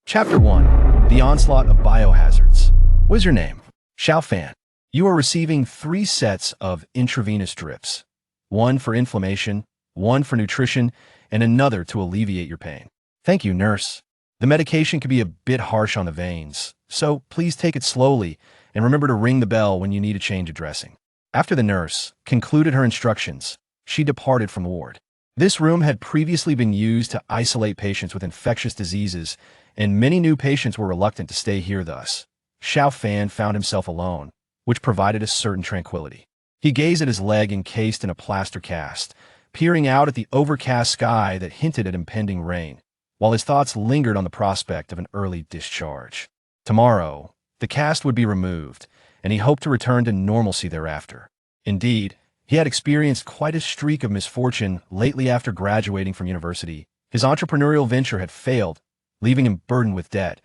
Chapter 1. The Onslaught of Biohazards. What is your name? Xiao Fan. You are receiving 3 sets of intravenous drips. One for inflammation, one for nutrition, and another to alleviate your pain. Thank you, nurse. The medication can be a bit harsh on the veins, so please take it slowly and remember to ring the bell when you need a change of dressing. After the nurse concluded her instructions, she departed from the ward. This room had previously been used to isolate patients with infectious diseases, and many new patients were reluctant to stay here thus. Xiao Fan found himself alone, which provided a certain tranquility. He gazed at his leg encased in a plaster cast, peering out at the overcast sky that hinted at impending rain, while his thoughts lingered on the prospect of an early discharge. Tomorrow, the cast would be removed, and he hoped to return to normalcy thereafter. Indeed, he had experienced quite a streak of misfortune lately after graduating from university. His entrepreneurial venture had failed, leaving him burdened with debt,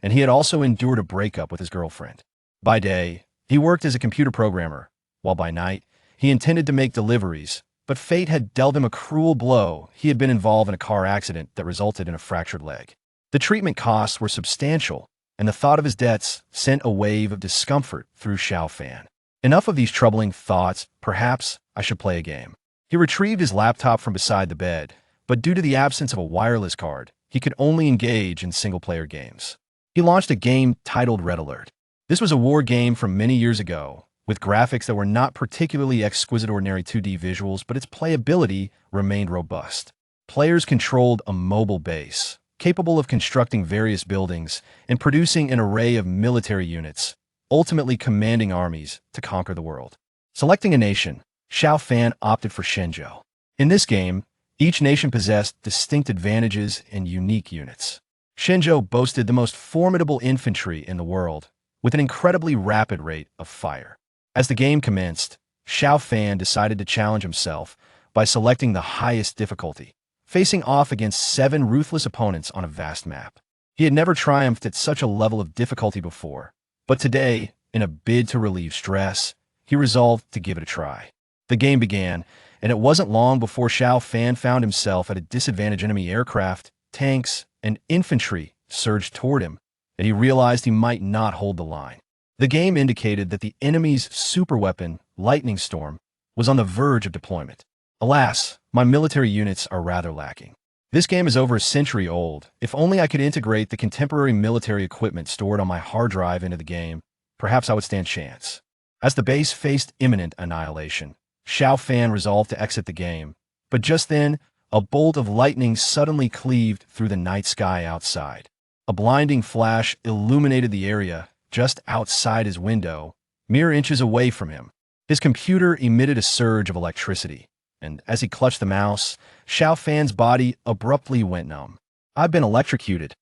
and he had also endured a breakup with his girlfriend. By day, he worked as a computer programmer, while by night, he intended to make deliveries, but fate had dealt him a cruel blow. He had been involved in a car accident that resulted in a fractured leg. The treatment costs were substantial, and the thought of his debts sent a wave of discomfort through Xiao Fan. Enough of these troubling thoughts. Perhaps I should play a game. He retrieved his laptop from beside the bed, but due to the absence of a wireless card, he could only engage in single-player games. He launched a game titled Red Alert. This was a war game from many years ago, with graphics that were not particularly exquisite ordinary 2D visuals, but its playability remained robust. Players controlled a mobile base, capable of constructing various buildings and producing an array of military units, ultimately commanding armies to conquer the world. Selecting a nation, Xiao Fan opted for Shenzhou. In this game, each nation possessed distinct advantages and unique units. Shenzhou boasted the most formidable infantry in the world, with an incredibly rapid rate of fire. As the game commenced, Xiao Fan decided to challenge himself by selecting the highest difficulty, facing off against 7 ruthless opponents on a vast map. He had never triumphed at such a level of difficulty before, but today, in a bid to relieve stress, he resolved to give it a try. The game began, and it wasn't long before Xiao Fan found himself at a disadvantage. Enemy aircraft, tanks, and infantry surged toward him, and he realized he might not hold the line. The game indicated that the enemy's superweapon, Lightning Storm, was on the verge of deployment. Alas, my military units are rather lacking. This game is over a century old. If only I could integrate the contemporary military equipment stored on my hard drive into the game, perhaps I would stand chance. As the base faced imminent annihilation, Xiao Fan resolved to exit the game, but just then, a bolt of lightning suddenly cleaved through the night sky outside. A blinding flash illuminated the area just outside his window, mere inches away from him. His computer emitted a surge of electricity, and as he clutched the mouse, Xiao Fan's body abruptly went numb. I've been electrocuted.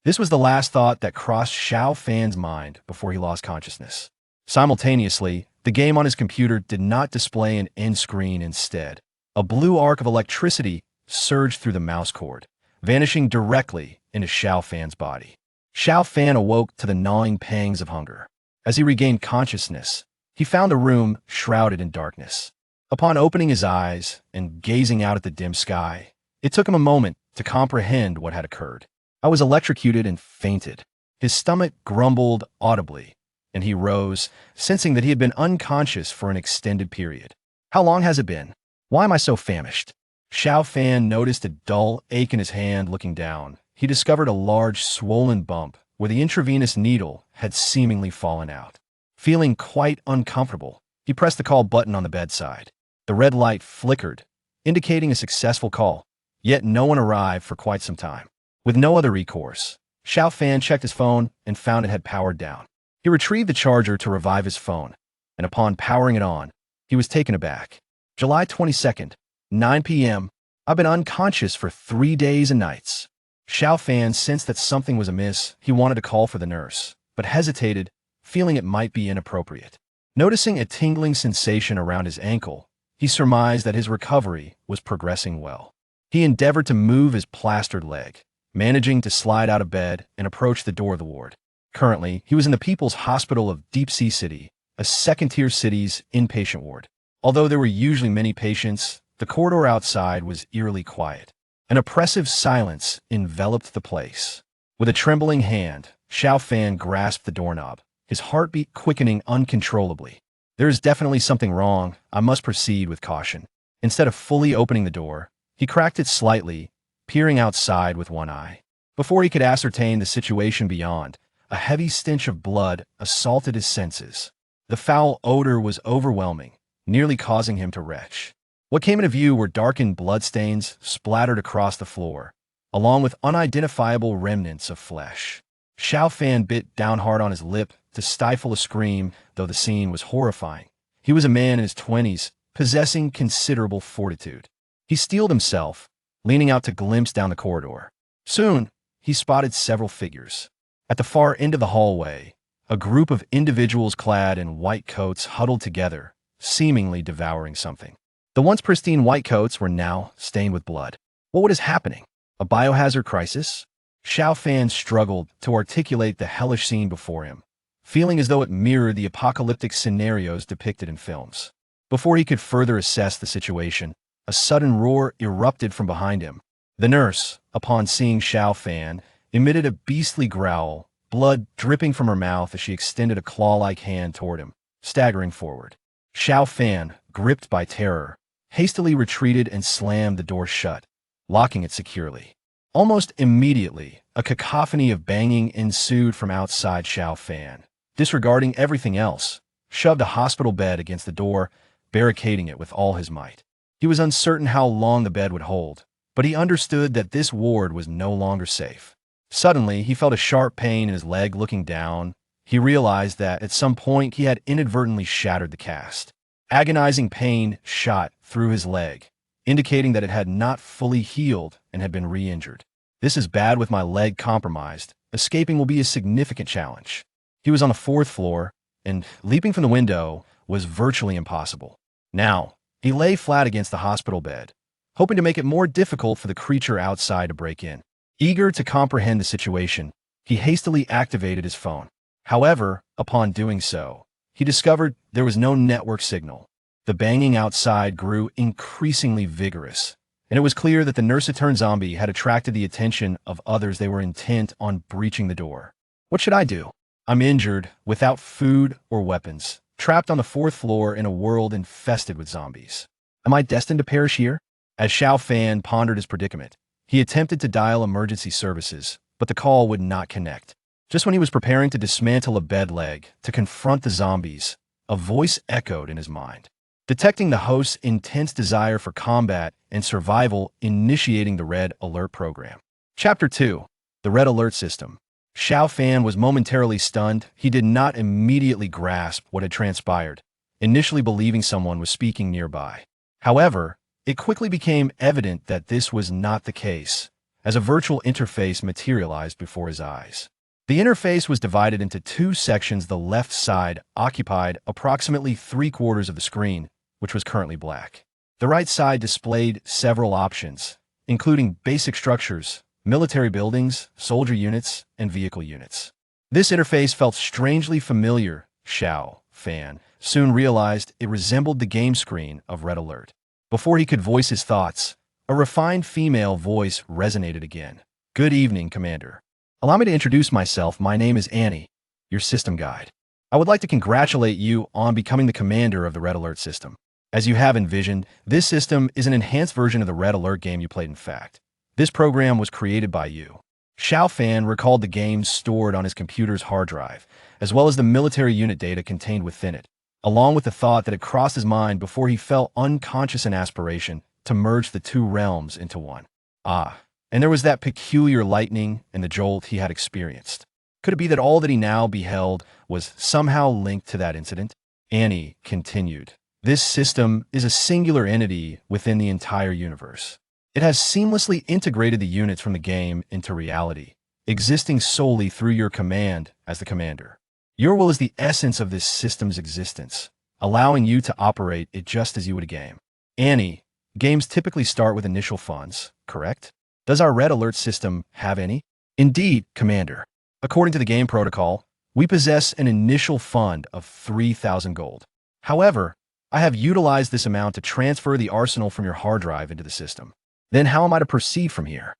This was the last thought that crossed Xiao Fan's mind before he lost consciousness. Simultaneously, the game on his computer did not display an end screen. Instead, a blue arc of electricity surged through the mouse cord, vanishing directly into Xiao Fan's body. Xiao Fan awoke to the gnawing pangs of hunger. As he regained consciousness, he found a room shrouded in darkness. Upon opening his eyes and gazing out at the dim sky, it took him a moment to comprehend what had occurred. I was electrocuted and fainted. His stomach grumbled audibly, and he rose, sensing that he had been unconscious for an extended period. How long has it been? Why am I so famished? Xiao Fan noticed a dull ache in his hand. Looking down, he discovered a large swollen bump where the intravenous needle had seemingly fallen out. Feeling quite uncomfortable, he pressed the call button on the bedside. The red light flickered, indicating a successful call, yet no one arrived for quite some time. With no other recourse, Xiao Fan checked his phone and found it had powered down. He retrieved the charger to revive his phone, and upon powering it on, he was taken aback. July 22nd, 9 p.m. I've been unconscious for 3 days and nights. Xiao Fan sensed that something was amiss. He wanted to call for the nurse, but hesitated, feeling it might be inappropriate. Noticing a tingling sensation around his ankle, he surmised that his recovery was progressing well. He endeavored to move his plastered leg, managing to slide out of bed and approach the door of the ward. Currently, he was in the People's Hospital of Deep Sea City, a second-tier city's inpatient ward. Although there were usually many patients, the corridor outside was eerily quiet. An oppressive silence enveloped the place. With a trembling hand, Xiao Fan grasped the doorknob, his heartbeat quickening uncontrollably. There is definitely something wrong. I must proceed with caution. Instead of fully opening the door, he cracked it slightly, peering outside with one eye. Before he could ascertain the situation beyond, a heavy stench of blood assaulted his senses. The foul odor was overwhelming, nearly causing him to retch. What came into view were darkened bloodstains splattered across the floor, along with unidentifiable remnants of flesh. Xiao Fan bit down hard on his lip to stifle a scream, though the scene was horrifying. He was a man in his 20s, possessing considerable fortitude. He steeled himself, leaning out to glimpse down the corridor. Soon, he spotted several figures. At the far end of the hallway, a group of individuals clad in white coats huddled together, seemingly devouring something. The once pristine white coats were now stained with blood. What was happening? A biohazard crisis? Xiao Fan struggled to articulate the hellish scene before him, feeling as though it mirrored the apocalyptic scenarios depicted in films. Before he could further assess the situation, a sudden roar erupted from behind him. The nurse, upon seeing Xiao Fan, emitted a beastly growl, blood dripping from her mouth as she extended a claw-like hand toward him, staggering forward. Xiao Fan, gripped by terror, hastily retreated and slammed the door shut, locking it securely. Almost immediately, a cacophony of banging ensued from outside. Xiao Fan, disregarding everything else, shoved a hospital bed against the door, barricading it with all his might. He was uncertain how long the bed would hold, but he understood that this ward was no longer safe. Suddenly, he felt a sharp pain in his leg. Looking down, he realized that at some point he had inadvertently shattered the cast. Agonizing pain shot through his leg, indicating that it had not fully healed and had been re-injured. This is bad. With my leg compromised, escaping will be a significant challenge. He was on the 4th floor, and leaping from the window was virtually impossible. Now, he lay flat against the hospital bed, hoping to make it more difficult for the creature outside to break in. Eager to comprehend the situation, he hastily activated his phone. However, upon doing so, he discovered there was no network signal. The banging outside grew increasingly vigorous, and it was clear that the nurse-turned zombie had attracted the attention of others. They were intent on breaching the door. What should I do? I'm injured, without food or weapons, trapped on the 4th floor in a world infested with zombies. Am I destined to perish here? As Xiao Fan pondered his predicament, he attempted to dial emergency services, but the call would not connect. Just when he was preparing to dismantle a bed leg to confront the zombies, a voice echoed in his mind, detecting the host's intense desire for combat and survival, initiating the Red Alert program. Chapter 2. The Red Alert System. Xiao Fan was momentarily stunned. He did not immediately grasp what had transpired, initially believing someone was speaking nearby. However, it quickly became evident that this was not the case, as a virtual interface materialized before his eyes. The interface was divided into 2 sections. The left side occupied approximately 3/4 of the screen, which was currently black. The right side displayed several options, including basic structures, military buildings, soldier units, and vehicle units. This interface felt strangely familiar. Xiao Fan soon realized it resembled the game screen of Red Alert. Before he could voice his thoughts, a refined female voice resonated again. Good evening, Commander. Allow me to introduce myself. My name is Annie, your system guide. I would like to congratulate you on becoming the commander of the Red Alert system. As you have envisioned, this system is an enhanced version of the Red Alert game you played. In fact, this program was created by you. Xiao Fan recalled the games stored on his computer's hard drive, as well as the military unit data contained within it, along with the thought that had crossed his mind before he fell unconscious in aspiration to merge the 2 realms into one. And there was that peculiar lightning and the jolt he had experienced. Could it be that all that he now beheld was somehow linked to that incident? Annie continued. This system is a singular entity within the entire universe. It has seamlessly integrated the units from the game into reality, existing solely through your command as the commander. Your will is the essence of this system's existence, allowing you to operate it just as you would a game. Annie, games typically start with initial funds, correct? Does our Red Alert system have any? Indeed, Commander. According to the game protocol, we possess an initial fund of 3,000 gold. However, I have utilized this amount to transfer the arsenal from your hard drive into the system. Then how am I to proceed from here?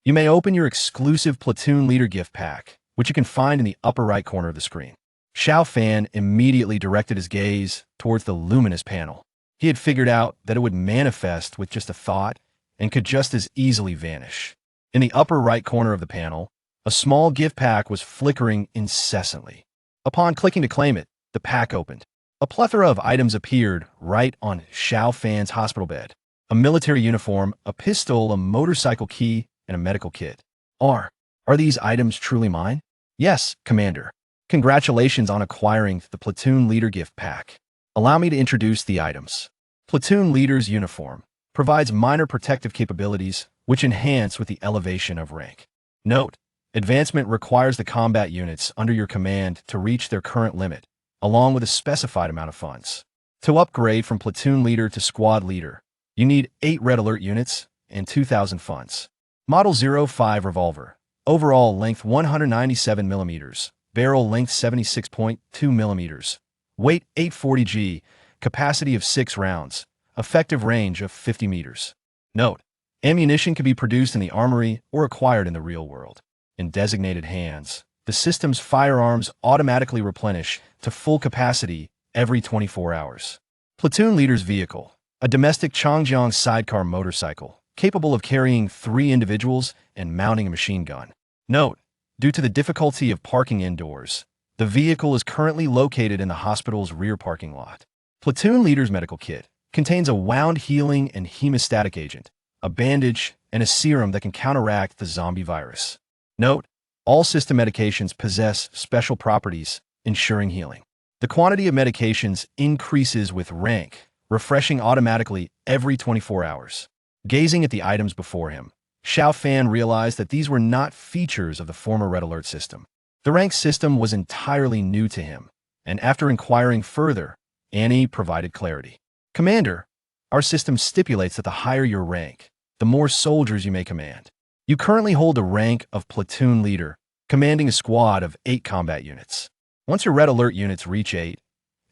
you may open your exclusive platoon leader gift pack, which you can find in the upper right corner of the screen. Xiao Fan immediately directed his gaze towards the luminous panel. He had figured out that it would manifest with just a thought and could just as easily vanish. In the upper right corner of the panel, a small gift pack was flickering incessantly. Upon clicking to claim it, the pack opened. A plethora of items appeared right on Xiao Fan's hospital bed. A military uniform, a pistol, a motorcycle key, and a medical kit. Are these items truly mine? Yes, Commander. Congratulations on acquiring the Platoon Leader gift pack. Allow me to introduce the items. Platoon Leader's uniform provides minor protective capabilities which enhance with the elevation of rank. Note: advancement requires the combat units under your command to reach their current limit, along with a specified amount of funds. To upgrade from Platoon Leader to Squad Leader, you need 8 Red Alert units and 2,000 funds. Model 05 Revolver. Overall length 197 mm, barrel length 76.2 mm, weight 840 g, capacity of 6 rounds, effective range of 50 meters. Note: ammunition can be produced in the armory or acquired in the real world. In designated hands, the system's firearms automatically replenish to full capacity every 24 hours. Platoon Leader's vehicle. A domestic Changjiang sidecar motorcycle, capable of carrying 3 individuals and mounting a machine gun. Note: due to the difficulty of parking indoors, the vehicle is currently located in the hospital's rear parking lot. Platoon Leader's medical kit contains a wound healing and hemostatic agent, a bandage, and a serum that can counteract the zombie virus. Note: all system medications possess special properties, ensuring healing. The quantity of medications increases with rank, refreshing automatically every 24 hours. Gazing at the items before him, Xiao Fan realized that these were not features of the former Red Alert system. The rank system was entirely new to him, and after inquiring further, Annie provided clarity. Commander, our system stipulates that the higher your rank, the more soldiers you may command. You currently hold the rank of Platoon Leader, commanding a squad of 8 combat units. Once your Red Alert units reach 8,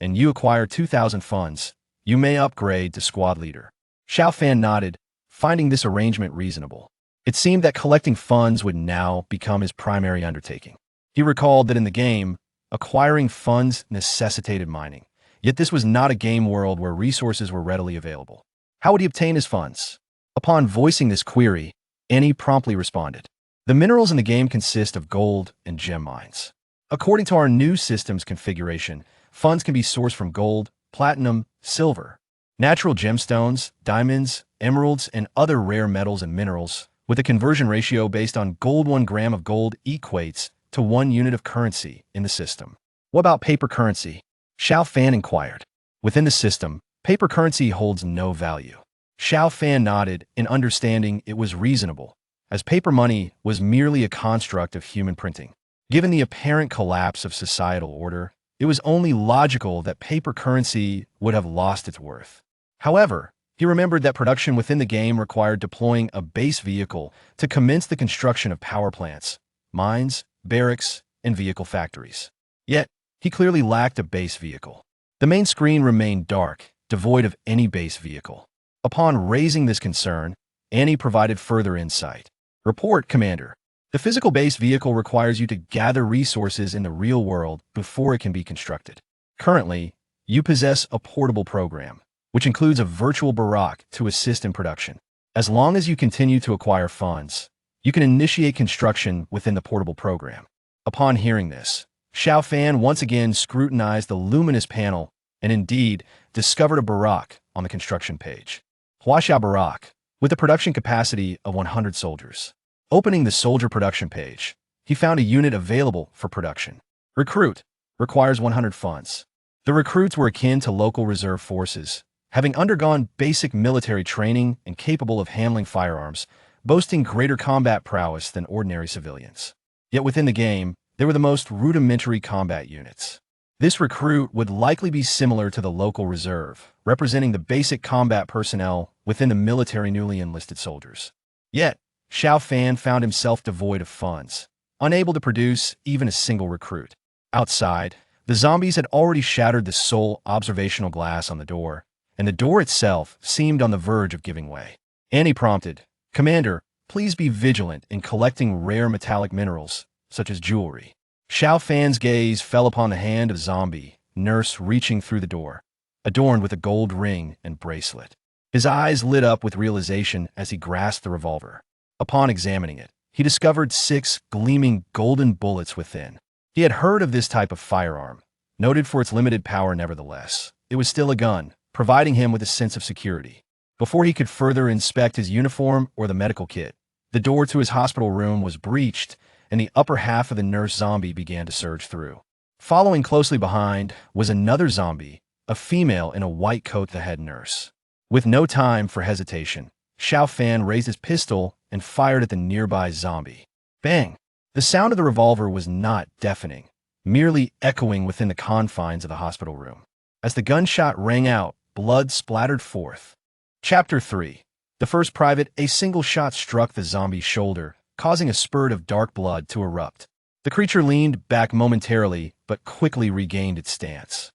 and you acquire 2,000 funds, you may upgrade to Squad Leader. Xiao Fan nodded, finding this arrangement reasonable. It seemed that collecting funds would now become his primary undertaking. He recalled that in the game, acquiring funds necessitated mining, yet this was not a game world where resources were readily available. How would he obtain his funds? Upon voicing this query, Annie promptly responded. The minerals in the game consist of gold and gem mines. According to our new system's configuration, funds can be sourced from gold, platinum, silver, natural gemstones, diamonds, emeralds, and other rare metals and minerals, with a conversion ratio based on gold. 1 gram of gold equates to 1 unit of currency in the system. What about paper currency? Xiao Fan inquired. Within the system, paper currency holds no value. Xiao Fan nodded in understanding it was reasonable, as paper money was merely a construct of human printing. Given the apparent collapse of societal order, it was only logical that paper currency would have lost its worth. However, he remembered that production within the game required deploying a base vehicle to commence the construction of power plants, mines, barracks, and vehicle factories. Yet, he clearly lacked a base vehicle. The main screen remained dark, devoid of any base vehicle. Upon raising this concern, Annie provided further insight. Report, Commander. The physical base vehicle requires you to gather resources in the real world before it can be constructed. Currently, you possess a portable program, which includes a virtual barrack to assist in production. As long as you continue to acquire funds, you can initiate construction within the portable program. Upon hearing this, Xiao Fan once again scrutinized the luminous panel and indeed discovered a barrack on the construction page. Huaxiao Barrack, with a production capacity of 100 soldiers. Opening the soldier production page, he found a unit available for production. Recruit, requires 100 funds. The recruits were akin to local reserve forces, having undergone basic military training and capable of handling firearms, boasting greater combat prowess than ordinary civilians. Yet within the game, they were the most rudimentary combat units. This recruit would likely be similar to the local reserve, representing the basic combat personnel within the military newly enlisted soldiers. Yet, Xiao Fan found himself devoid of funds, unable to produce even a single recruit. Outside, the zombies had already shattered the sole observational glass on the door, and the door itself seemed on the verge of giving way. Annie prompted, Commander, Please be vigilant in collecting rare metallic minerals, such as jewelry. Xiao Fan's gaze fell upon the hand of zombie nurse reaching through the door, adorned with a gold ring and bracelet. His eyes lit up with realization as he grasped the revolver. Upon examining it, he discovered 6 gleaming golden bullets within. He had heard of this type of firearm, noted for its limited power nevertheless. It was still a gun, providing him with a sense of security. Before he could further inspect his uniform or the medical kit, the door to his hospital room was breached, and the upper half of the nurse zombie began to surge through. Following closely behind was another zombie, a female in a white coat, the head nurse. With no time for hesitation, Xiao Fan raised his pistol and fired at the nearby zombie. Bang! The sound of the revolver was not deafening, merely echoing within the confines of the hospital room. As the gunshot rang out, blood splattered forth. Chapter 3. The first private, a single shot struck the zombie's shoulder, causing a spurt of dark blood to erupt. The creature leaned back momentarily, but quickly regained its stance,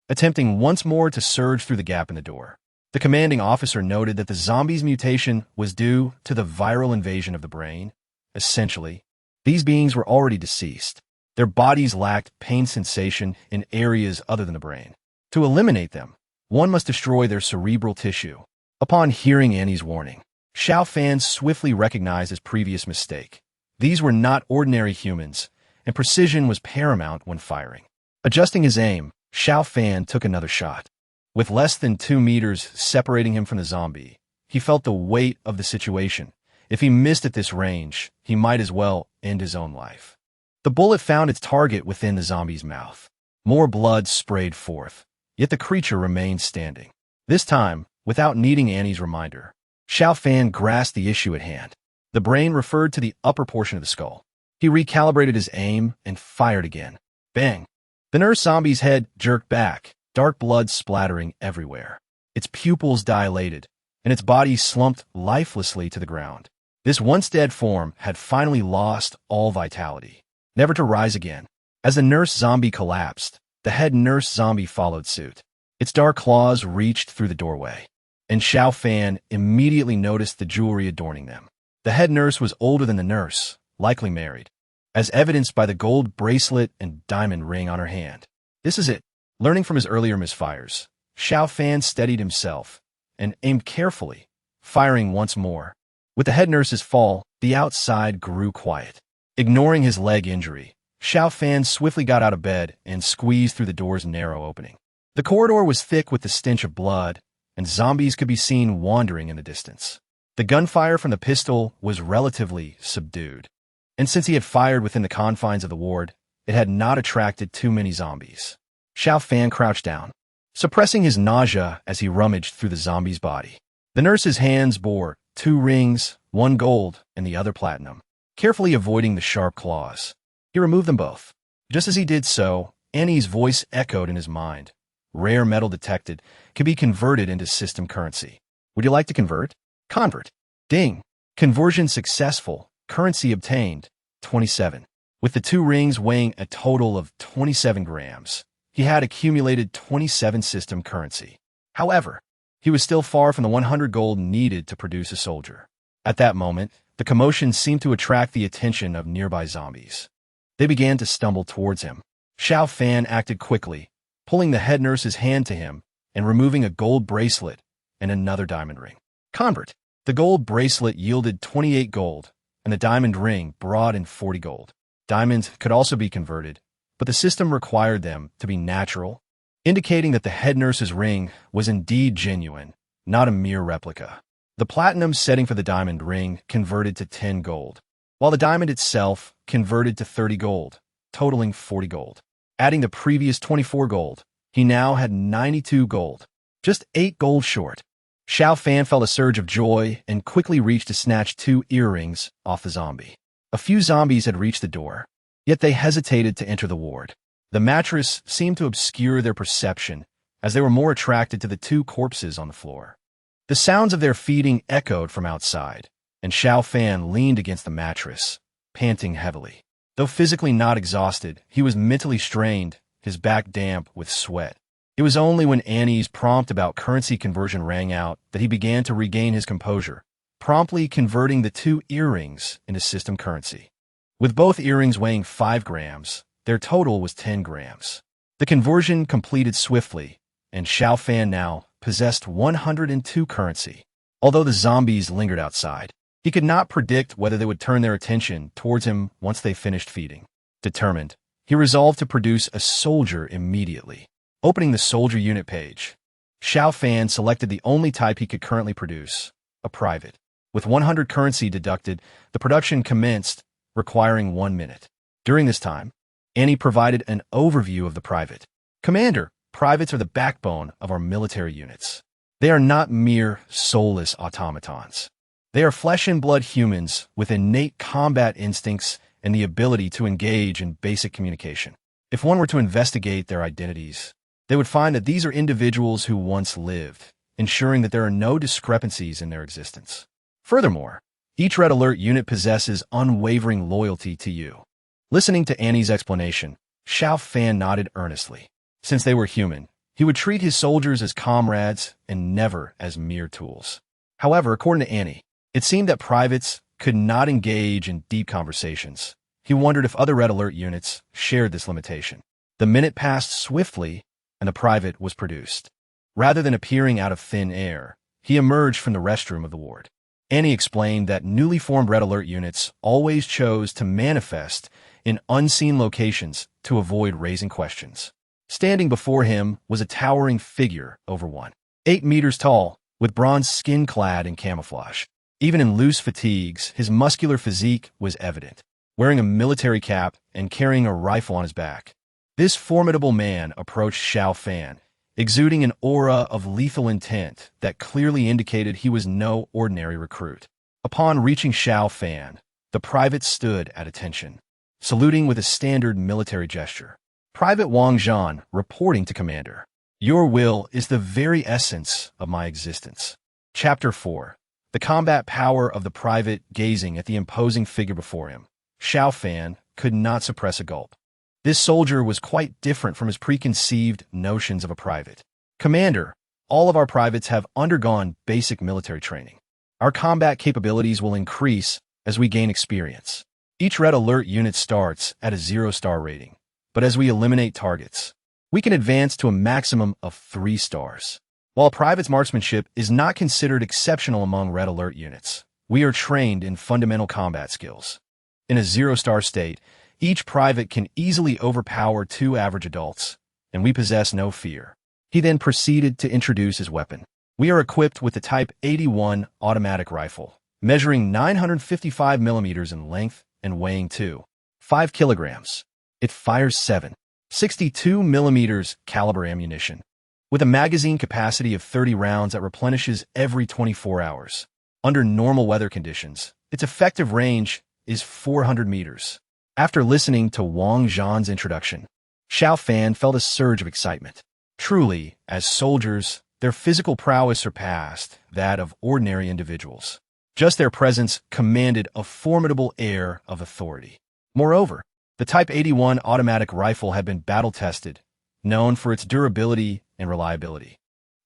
attempting once more to surge through the gap in the door. The commanding officer noted that the zombie's mutation was due to the viral invasion of the brain. Essentially, these beings were already deceased. Their bodies lacked pain sensation in areas other than the brain. To eliminate them, one must destroy their cerebral tissue. Upon hearing Annie's warning, Xiao Fan swiftly recognized his previous mistake. These were not ordinary humans, and precision was paramount when firing. Adjusting his aim, Xiao Fan took another shot. With less than 2 meters separating him from the zombie, he felt the weight of the situation. If he missed at this range, he might as well end his own life. The bullet found its target within the zombie's mouth. More blood sprayed forth, yet the creature remained standing. This time, without needing Annie's reminder, Xiao Fan grasped the issue at hand. The brain referred to the upper portion of the skull. He recalibrated his aim and fired again. Bang! The nurse zombie's head jerked back, dark blood splattering everywhere. Its pupils dilated, and its body slumped lifelessly to the ground. This once dead form had finally lost all vitality, never to rise again. As the nurse zombie collapsed, the head nurse zombie followed suit. Its dark claws reached through the doorway, and Xiao Fan immediately noticed the jewelry adorning them. The head nurse was older than the nurse, likely married, as evidenced by the gold bracelet and diamond ring on her hand. This is it. Learning from his earlier misfires, Xiao Fan steadied himself and aimed carefully, firing once more. With the head nurse's fall, the outside grew quiet. Ignoring his leg injury, Xiao Fan swiftly got out of bed and squeezed through the door's narrow opening. The corridor was thick with the stench of blood, and zombies could be seen wandering in the distance. The gunfire from the pistol was relatively subdued, and since he had fired within the confines of the ward, it had not attracted too many zombies. Xiao Fan crouched down, suppressing his nausea as he rummaged through the zombie's body. The nurse's hands bore 2 rings, one gold and the other platinum, carefully avoiding the sharp claws. He removed them both. Just as he did so, Annie's voice echoed in his mind. Rare metal detected can be converted into system currency. Would you like to convert? Convert. Ding. Conversion successful. Currency obtained. 27. With the 2 rings weighing a total of 27 grams, he had accumulated 27 system currency. However, he was still far from the 100 gold needed to produce a soldier. At that moment, the commotion seemed to attract the attention of nearby zombies. They began to stumble towards him. Xiao Fan acted quickly, pulling the head nurse's hand to him and removing a gold bracelet and another diamond ring. Convert. The gold bracelet yielded 28 gold, and the diamond ring brought in 40 gold. Diamonds could also be converted, but the system required them to be natural, indicating that the head nurse's ring was indeed genuine, not a mere replica. The platinum setting for the diamond ring converted to 10 gold, while the diamond itself converted to 30 gold, totaling 40 gold. Adding the previous 24 gold, he now had 92 gold, just 8 gold short. Xiao Fan felt a surge of joy and quickly reached to snatch 2 earrings off the zombie. A few zombies had reached the door, yet they hesitated to enter the ward. The mattress seemed to obscure their perception, as they were more attracted to the 2 corpses on the floor. The sounds of their feeding echoed from outside, and Xiao Fan leaned against the mattress, panting heavily. Though physically not exhausted, he was mentally strained, his back damp with sweat. It was only when Annie's prompt about currency conversion rang out that he began to regain his composure, promptly converting the 2 earrings into system currency. With both earrings weighing 5 grams, their total was 10 grams. The conversion completed swiftly, and Xiao Fan now possessed 102 currency. Although the zombies lingered outside, he could not predict whether they would turn their attention towards him once they finished feeding. Determined, he resolved to produce a soldier immediately. Opening the soldier unit page, Xiao Fan selected the only type he could currently produce, a private. With 100 currency deducted, the production commenced, requiring 1 minute. During this time, Annie provided an overview of the private. Commander, privates are the backbone of our military units. They are not mere soulless automatons. They are flesh and blood humans with innate combat instincts and the ability to engage in basic communication. If one were to investigate their identities, they would find that these are individuals who once lived, ensuring that there are no discrepancies in their existence. Furthermore, each Red Alert unit possesses unwavering loyalty to you. Listening to Annie's explanation, Xiao Fan nodded earnestly. Since they were human, he would treat his soldiers as comrades and never as mere tools. However, according to Annie, it seemed that privates could not engage in deep conversations. He wondered if other Red Alert units shared this limitation. The minute passed swiftly, and the private was produced. Rather than appearing out of thin air, he emerged from the restroom of the ward. Annie explained that newly formed Red Alert units always chose to manifest in unseen locations to avoid raising questions. Standing before him was a towering figure over 8 meters tall, with bronze skin clad in camouflage. Even in loose fatigues, his muscular physique was evident, wearing a military cap and carrying a rifle on his back. This formidable man approached Xiao Fan, exuding an aura of lethal intent that clearly indicated he was no ordinary recruit. Upon reaching Xiao Fan, the private stood at attention, saluting with a standard military gesture. Private Wang Zhan, reporting to Commander. Your will is the very essence of my existence. Chapter 4. The combat power of the private gazing at the imposing figure before him. Xiao Fan could not suppress a gulp. This soldier was quite different from his preconceived notions of a private. Commander, all of our privates have undergone basic military training. Our combat capabilities will increase as we gain experience. Each Red Alert unit starts at a 0-star rating, but as we eliminate targets, we can advance to a maximum of 3 stars. While a private's marksmanship is not considered exceptional among Red Alert units, we are trained in fundamental combat skills. In a 0-star state, each private can easily overpower 2 average adults, and we possess no fear. He then proceeded to introduce his weapon. We are equipped with the Type 81 automatic rifle, measuring 955 millimeters in length and weighing 2.5 kilograms. It fires 7.62 millimeters caliber ammunition, with a magazine capacity of 30 rounds that replenishes every 24 hours. Under normal weather conditions, its effective range is 400 meters. After listening to Wang Zhan's introduction, Xiao Fan felt a surge of excitement. Truly, as soldiers, their physical prowess surpassed that of ordinary individuals. Just their presence commanded a formidable air of authority. Moreover, the Type 81 automatic rifle had been battle-tested, known for its durability and reliability.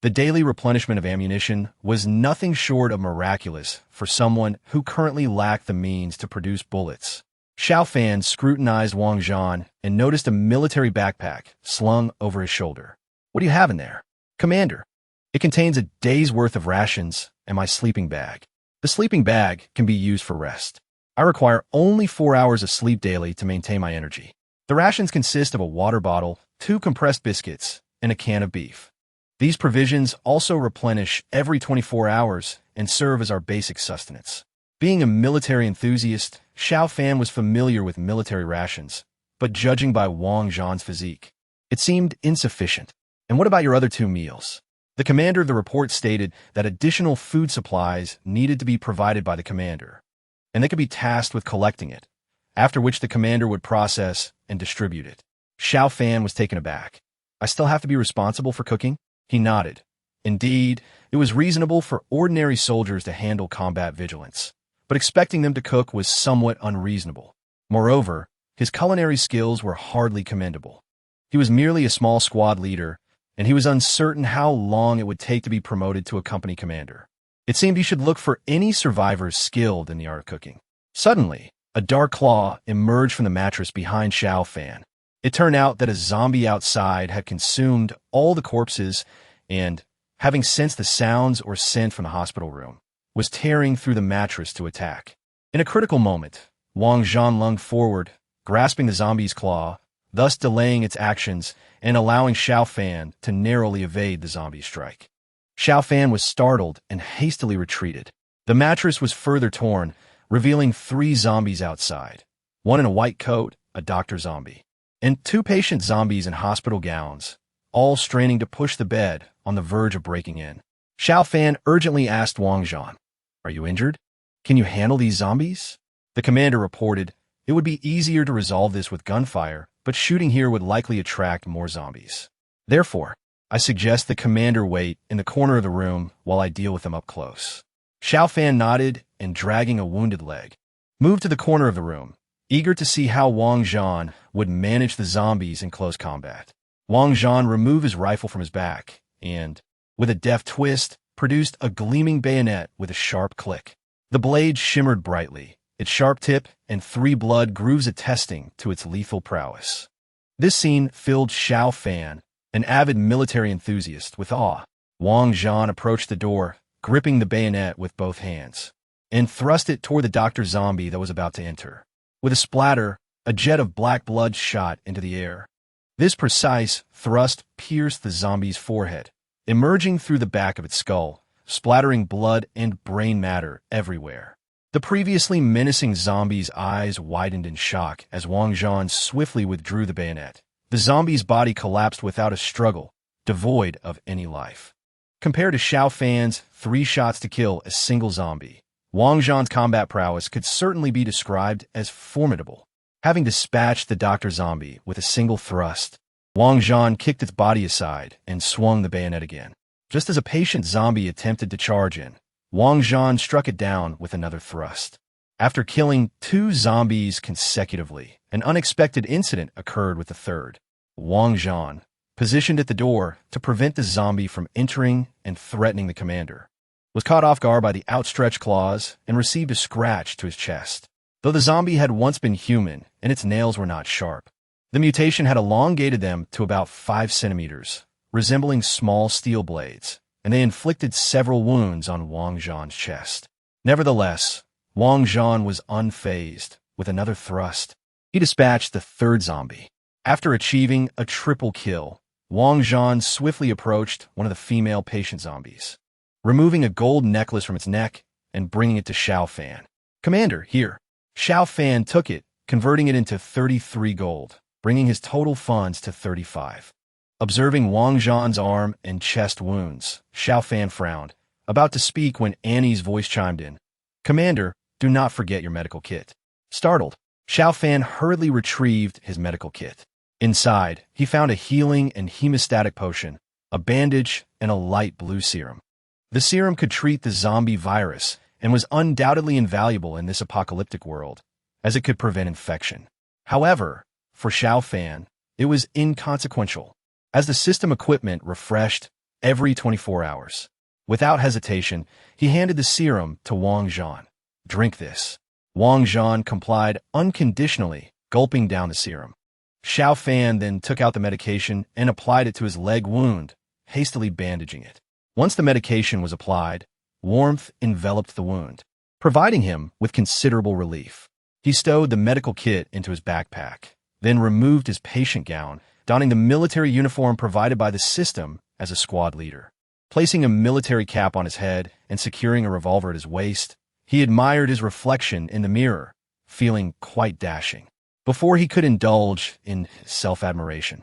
The daily replenishment of ammunition was nothing short of miraculous for someone who currently lacked the means to produce bullets. Xiao Fan scrutinized Wang Zhan and noticed a military backpack slung over his shoulder. What do you have in there? Commander, it contains a day's worth of rations and my sleeping bag. The sleeping bag can be used for rest. I require only 4 hours of sleep daily to maintain my energy. The rations consist of a water bottle, 2 compressed biscuits, and a can of beef. These provisions also replenish every 24 hours and serve as our basic sustenance. Being a military enthusiast, Xiao Fan was familiar with military rations, but judging by Wang Zhan's physique, it seemed insufficient. And what about your other 2 meals? The commander of the report stated that additional food supplies needed to be provided by the commander, and they could be tasked with collecting it, after which the commander would process and distribute it. Xiao Fan was taken aback. I still have to be responsible for cooking? He nodded. Indeed, it was reasonable for ordinary soldiers to handle combat vigilance, but expecting them to cook was somewhat unreasonable. Moreover, his culinary skills were hardly commendable. He was merely a small squad leader, and he was uncertain how long it would take to be promoted to a company commander. It seemed he should look for any survivors skilled in the art of cooking. Suddenly, a dark claw emerged from the mattress behind Xiao Fan. It turned out that a zombie outside had consumed all the corpses and, having sensed the sounds or scent from the hospital room, was tearing through the mattress to attack. In a critical moment, Wang Zhan lunged forward, grasping the zombie's claw, thus delaying its actions and allowing Xiao Fan to narrowly evade the zombie's strike. Xiao Fan was startled and hastily retreated. The mattress was further torn, revealing 3 zombies outside, one in a white coat, a doctor zombie, and 2 patient zombies in hospital gowns, all straining to push the bed on the verge of breaking in. Xiao Fan urgently asked Wang Zhan, "Are you injured? Can you handle these zombies?" The commander reported, "It would be easier to resolve this with gunfire, but shooting here would likely attract more zombies. Therefore, I suggest the commander wait in the corner of the room while I deal with them up close." Xiao Fan nodded and, dragging a wounded leg, moved to the corner of the room, eager to see how Wang Zhan would manage the zombies in close combat. Wang Zhan removed his rifle from his back and, with a deft twist, produced a gleaming bayonet with a sharp click. The blade shimmered brightly, its sharp tip and 3 blood grooves attesting to its lethal prowess. This scene filled Xiao Fan, an avid military enthusiast, with awe. Wang Zhan approached the door, gripping the bayonet with both hands, and thrust it toward the doctor zombie that was about to enter. With a splatter, a jet of black blood shot into the air. This precise thrust pierced the zombie's forehead, emerging through the back of its skull, splattering blood and brain matter everywhere. The previously menacing zombie's eyes widened in shock as Wang Zhan swiftly withdrew the bayonet. The zombie's body collapsed without a struggle, devoid of any life. Compared to Xiao Fan's 3 shots to kill a single zombie, Wang Zhan's combat prowess could certainly be described as formidable. Having dispatched the doctor zombie with a single thrust, Wang Zhan kicked its body aside and swung the bayonet again. Just as a patient zombie attempted to charge in, Wang Zhan struck it down with another thrust. After killing 2 zombies consecutively, an unexpected incident occurred with the third. Wang Zhan, positioned at the door to prevent the zombie from entering and threatening the commander, was caught off guard by the outstretched claws and received a scratch to his chest. Though the zombie had once been human and its nails were not sharp, the mutation had elongated them to about 5 centimeters, resembling small steel blades, and they inflicted several wounds on Wang Zhan's chest. Nevertheless, Wang Zhan was unfazed. With another thrust, he dispatched the third zombie. After achieving a triple kill, Wang Zhan swiftly approached one of the female patient zombies, removing a gold necklace from its neck and bringing it to Xiao Fan. "Commander, here." Xiao Fan took it, converting it into 33 gold, bringing his total funds to 35. Observing Wang Zhan's arm and chest wounds, Xiao Fan frowned, about to speak when Annie's voice chimed in. "Commander, do not forget your medical kit." Startled, Xiao Fan hurriedly retrieved his medical kit. Inside, he found a healing and hemostatic potion, a bandage, and a light blue serum. The serum could treat the zombie virus and was undoubtedly invaluable in this apocalyptic world, as it could prevent infection. However, for Xiao Fan, it was inconsequential, as the system equipment refreshed every 24 hours. Without hesitation, he handed the serum to Wang Zhan. "Drink this." Wang Zhan complied unconditionally, gulping down the serum. Xiao Fan then took out the medication and applied it to his leg wound, hastily bandaging it. Once the medication was applied, warmth enveloped the wound, providing him with considerable relief. He stowed the medical kit into his backpack, then removed his patient gown, donning the military uniform provided by the system as a squad leader. Placing a military cap on his head and securing a revolver at his waist, he admired his reflection in the mirror, feeling quite dashing. Before he could indulge in self-admiration,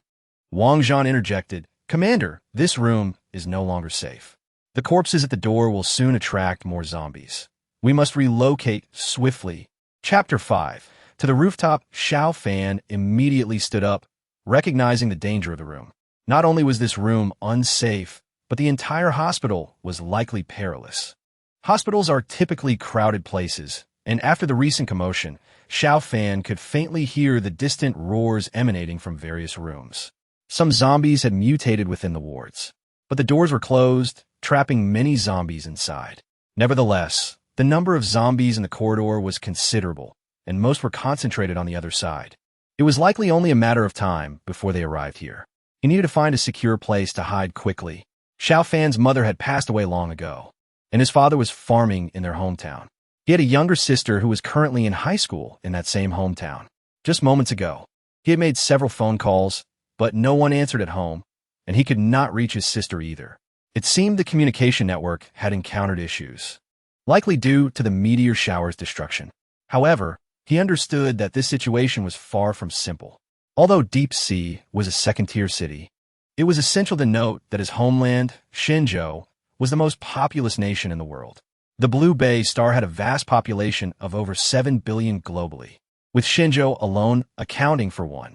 Wang Zhan interjected, "Commander, this room is no longer safe. The corpses at the door will soon attract more zombies. We must relocate swiftly." Chapter 5. To the rooftop, Xiao Fan immediately stood up, recognizing the danger of the room. Not only was this room unsafe, but the entire hospital was likely perilous. Hospitals are typically crowded places, and after the recent commotion, Xiao Fan could faintly hear the distant roars emanating from various rooms. Some zombies had mutated within the wards, but the doors were closed, trapping many zombies inside. Nevertheless, the number of zombies in the corridor was considerable, and most were concentrated on the other side. It was likely only a matter of time before they arrived here. He needed to find a secure place to hide quickly. Xiao Fan's mother had passed away long ago, and his father was farming in their hometown. He had a younger sister who was currently in high school in that same hometown. Just moments ago, he had made several phone calls, but no one answered at home, and he could not reach his sister either. It seemed the communication network had encountered issues, likely due to the meteor shower's destruction. However, he understood that this situation was far from simple. Although Deep Sea was a second-tier city, it was essential to note that his homeland, Shenzhou, was the most populous nation in the world. The Blue Bay star had a vast population of over 7 billion globally, with Shenzhou alone accounting for 1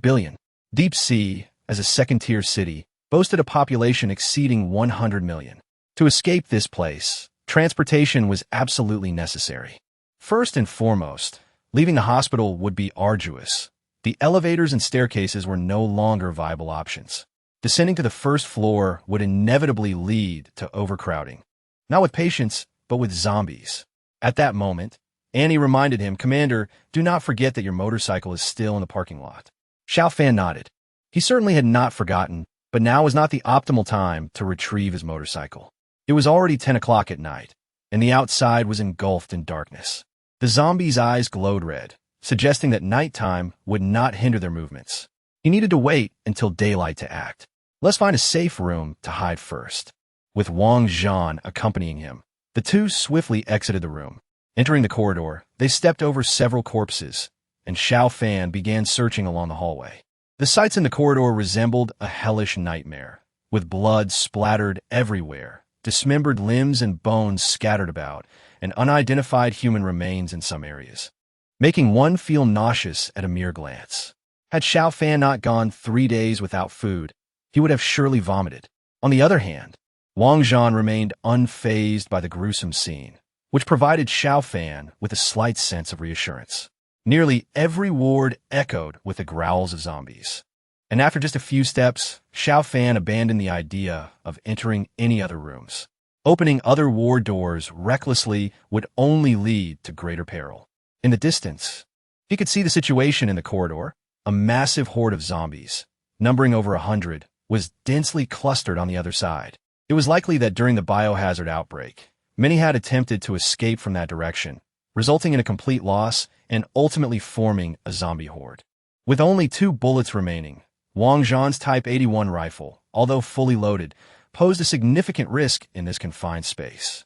billion. Deep Sea, as a second-tier city, boasted a population exceeding 100 million. To escape this place, transportation was absolutely necessary. First and foremost, leaving the hospital would be arduous. The elevators and staircases were no longer viable options. Descending to the first floor would inevitably lead to overcrowding. Not with patients, but with zombies. At that moment, Annie reminded him, "Commander, do not forget that your motorcycle is still in the parking lot." Xiao Fan nodded. He certainly had not forgotten, but now was not the optimal time to retrieve his motorcycle. It was already 10 o'clock at night, and the outside was engulfed in darkness. The zombies' eyes glowed red, suggesting that nighttime would not hinder their movements. He needed to wait until daylight to act. Let's find a safe room to hide first. With Wang Zhan accompanying him, the two swiftly exited the room. Entering the corridor, they stepped over several corpses, and Xiao Fan began searching along the hallway. The sights in the corridor resembled a hellish nightmare, with blood splattered everywhere, dismembered limbs and bones scattered about, and unidentified human remains in some areas, making one feel nauseous at a mere glance. Had Xiao Fan not gone 3 days without food, he would have surely vomited. On the other hand, Wang Zhan remained unfazed by the gruesome scene, which provided Xiao Fan with a slight sense of reassurance. Nearly every ward echoed with the growls of zombies. And after just a few steps, Xiao Fan abandoned the idea of entering any other rooms. Opening other ward doors recklessly would only lead to greater peril. In the distance, he could see the situation in the corridor. A massive horde of zombies, numbering over 100, was densely clustered on the other side. It was likely that during the biohazard outbreak, many had attempted to escape from that direction, resulting in a complete loss and ultimately forming a zombie horde. With only 2 bullets remaining, Wang Zhan's Type 81 rifle, although fully loaded, posed a significant risk in this confined space.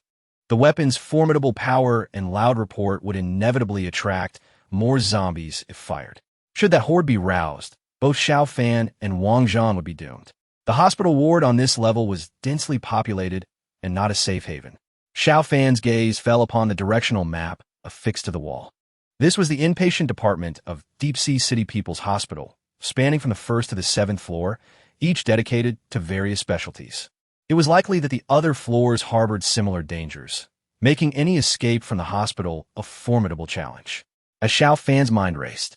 The weapon's formidable power and loud report would inevitably attract more zombies if fired. Should that horde be roused, both Xiao Fan and Wang Zhan would be doomed. The hospital ward on this level was densely populated and not a safe haven. Xiao Fan's gaze fell upon the directional map affixed to the wall. This was the inpatient department of Deep Sea City People's Hospital, spanning from the 1st to the 7th floor, each dedicated to various specialties. It was likely that the other floors harbored similar dangers, making any escape from the hospital a formidable challenge. As Xiao Fan's mind raced,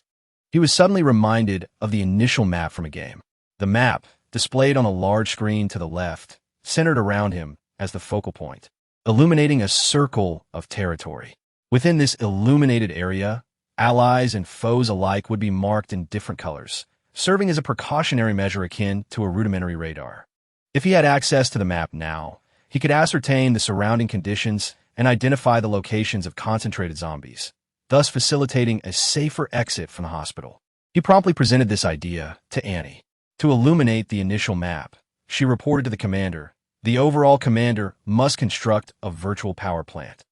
he was suddenly reminded of the initial map from a game. The map, displayed on a large screen to the left, centered around him as the focal point, illuminating a circle of territory. Within this illuminated area, allies and foes alike would be marked in different colors, serving as a precautionary measure akin to a rudimentary radar. If he had access to the map now, he could ascertain the surrounding conditions and identify the locations of concentrated zombies, thus facilitating a safer exit from the hospital. He promptly presented this idea to Annie. To illuminate the initial map, she reported to the commander, the overall commander must construct a virtual power plant.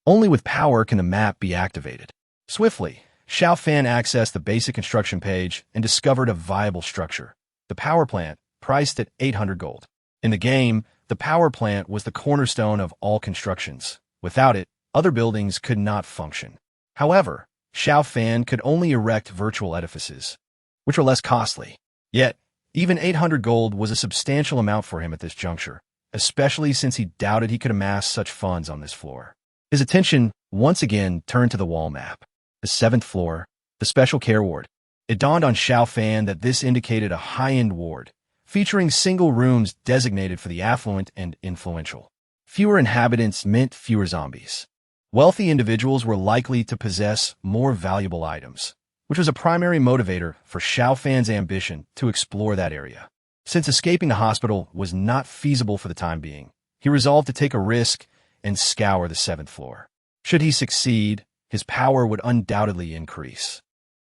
Only with power can the map be activated. Swiftly, Xiao Fan accessed the basic construction page and discovered a viable structure. The power plant, priced at 800 gold. In the game, the power plant was the cornerstone of all constructions. Without it, other buildings could not function. However, Xiao Fan could only erect virtual edifices, which were less costly. Yet, even 800 gold was a substantial amount for him at this juncture, especially since he doubted he could amass such funds on this floor. His attention once again turned to the wall map. The 7th floor, the special care ward. It dawned on Xiao Fan that this indicated a high-end ward, featuring single rooms designated for the affluent and influential. Fewer inhabitants meant fewer zombies. Wealthy individuals were likely to possess more valuable items, which was a primary motivator for Xiao Fan's ambition to explore that area. Since escaping the hospital was not feasible for the time being, he resolved to take a risk and scour the 7th floor. Should he succeed, his power would undoubtedly increase.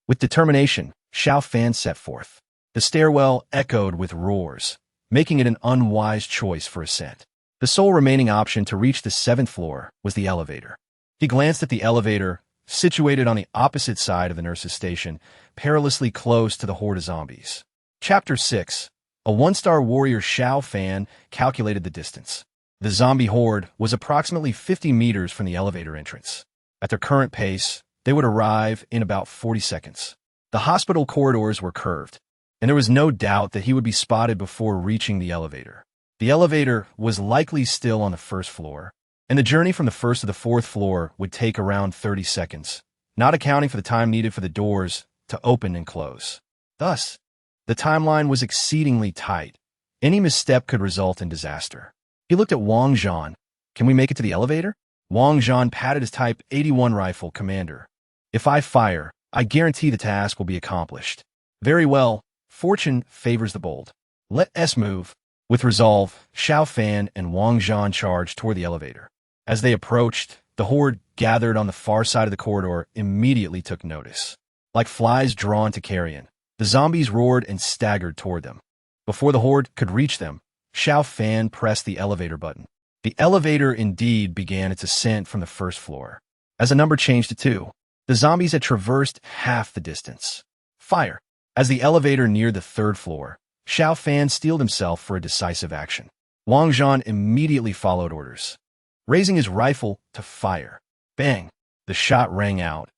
With determination, Xiao Fan set forth. The stairwell echoed with roars, making it an unwise choice for ascent. The sole remaining option to reach the 7th floor was the elevator. He glanced at the elevator, situated on the opposite side of the nurse's station, perilously close to the horde of zombies. Chapter 6. A one-star warrior Xiao Fan calculated the distance. The zombie horde was approximately 50 meters from the elevator entrance. At their current pace, they would arrive in about 40 seconds. The hospital corridors were curved, and there was no doubt that he would be spotted before reaching the elevator. The elevator was likely still on the 1st floor, and the journey from the 1st to the 4th floor would take around 30 seconds, not accounting for the time needed for the doors to open and close. Thus, the timeline was exceedingly tight. Any misstep could result in disaster. He looked at Wang Zhan. Can we make it to the elevator? Wang Zhan patted his Type 81 rifle. Commander, if I fire, I guarantee the task will be accomplished. Very well. Fortune favors the bold. Let us move. With resolve, Xiao Fan and Wang Zhan charged toward the elevator. As they approached, the horde gathered on the far side of the corridor immediately took notice. Like flies drawn to carrion, the zombies roared and staggered toward them. Before the horde could reach them, Xiao Fan pressed the elevator button. The elevator indeed began its ascent from the 1st floor. As the number changed to 2, the zombies had traversed half the distance. Fire! As the elevator neared the 3rd floor, Xiao Fan steeled himself for a decisive action. Wang Zhan immediately followed orders, raising his rifle to fire. Bang! The shot rang out,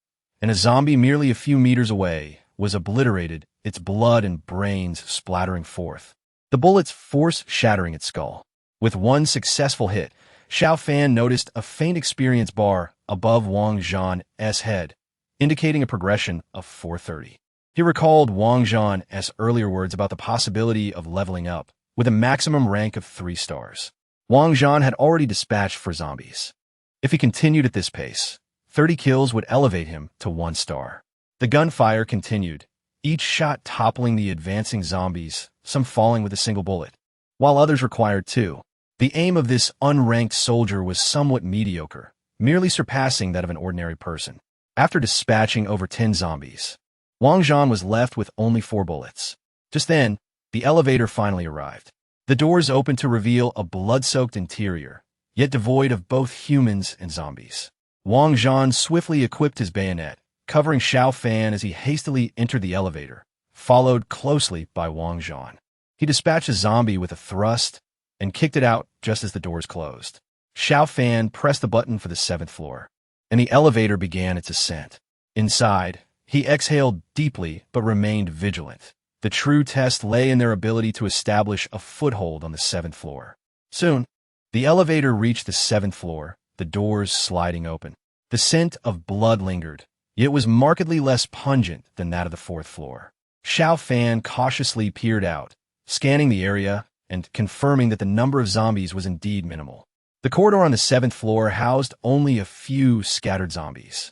and a zombie merely a few meters away was obliterated, its blood and brains splattering forth. The bullet's force shattering its skull. With one successful hit, Xiao Fan noticed a faint experience bar above Wang Zhan's head, indicating a progression of 430. He recalled Wang Zhan's earlier words about the possibility of leveling up, with a maximum rank of 3 stars. Wang Zhan had already dispatched for zombies. If he continued at this pace, 30 kills would elevate him to 1 star. The gunfire continued, each shot toppling the advancing zombies, some falling with a single bullet, while others required 2. The aim of this unranked soldier was somewhat mediocre, merely surpassing that of an ordinary person. After dispatching over 10 zombies, Wang Zhan was left with only 4 bullets. Just then, the elevator finally arrived. The doors opened to reveal a blood-soaked interior, yet devoid of both humans and zombies. Wang Zhan swiftly equipped his bayonet, covering Xiao Fan as he hastily entered the elevator, followed closely by Wang Zhan. He dispatched a zombie with a thrust and kicked it out just as the doors closed. Xiao Fan pressed the button for the 7th floor, and the elevator began its ascent. Inside, he exhaled deeply but remained vigilant. The true test lay in their ability to establish a foothold on the 7th floor. Soon, the elevator reached the 7th floor, the doors sliding open. The scent of blood lingered, yet it was markedly less pungent than that of the 4th floor. Xiao Fan cautiously peered out, scanning the area and confirming that the number of zombies was indeed minimal. The corridor on the 7th floor housed only a few scattered zombies.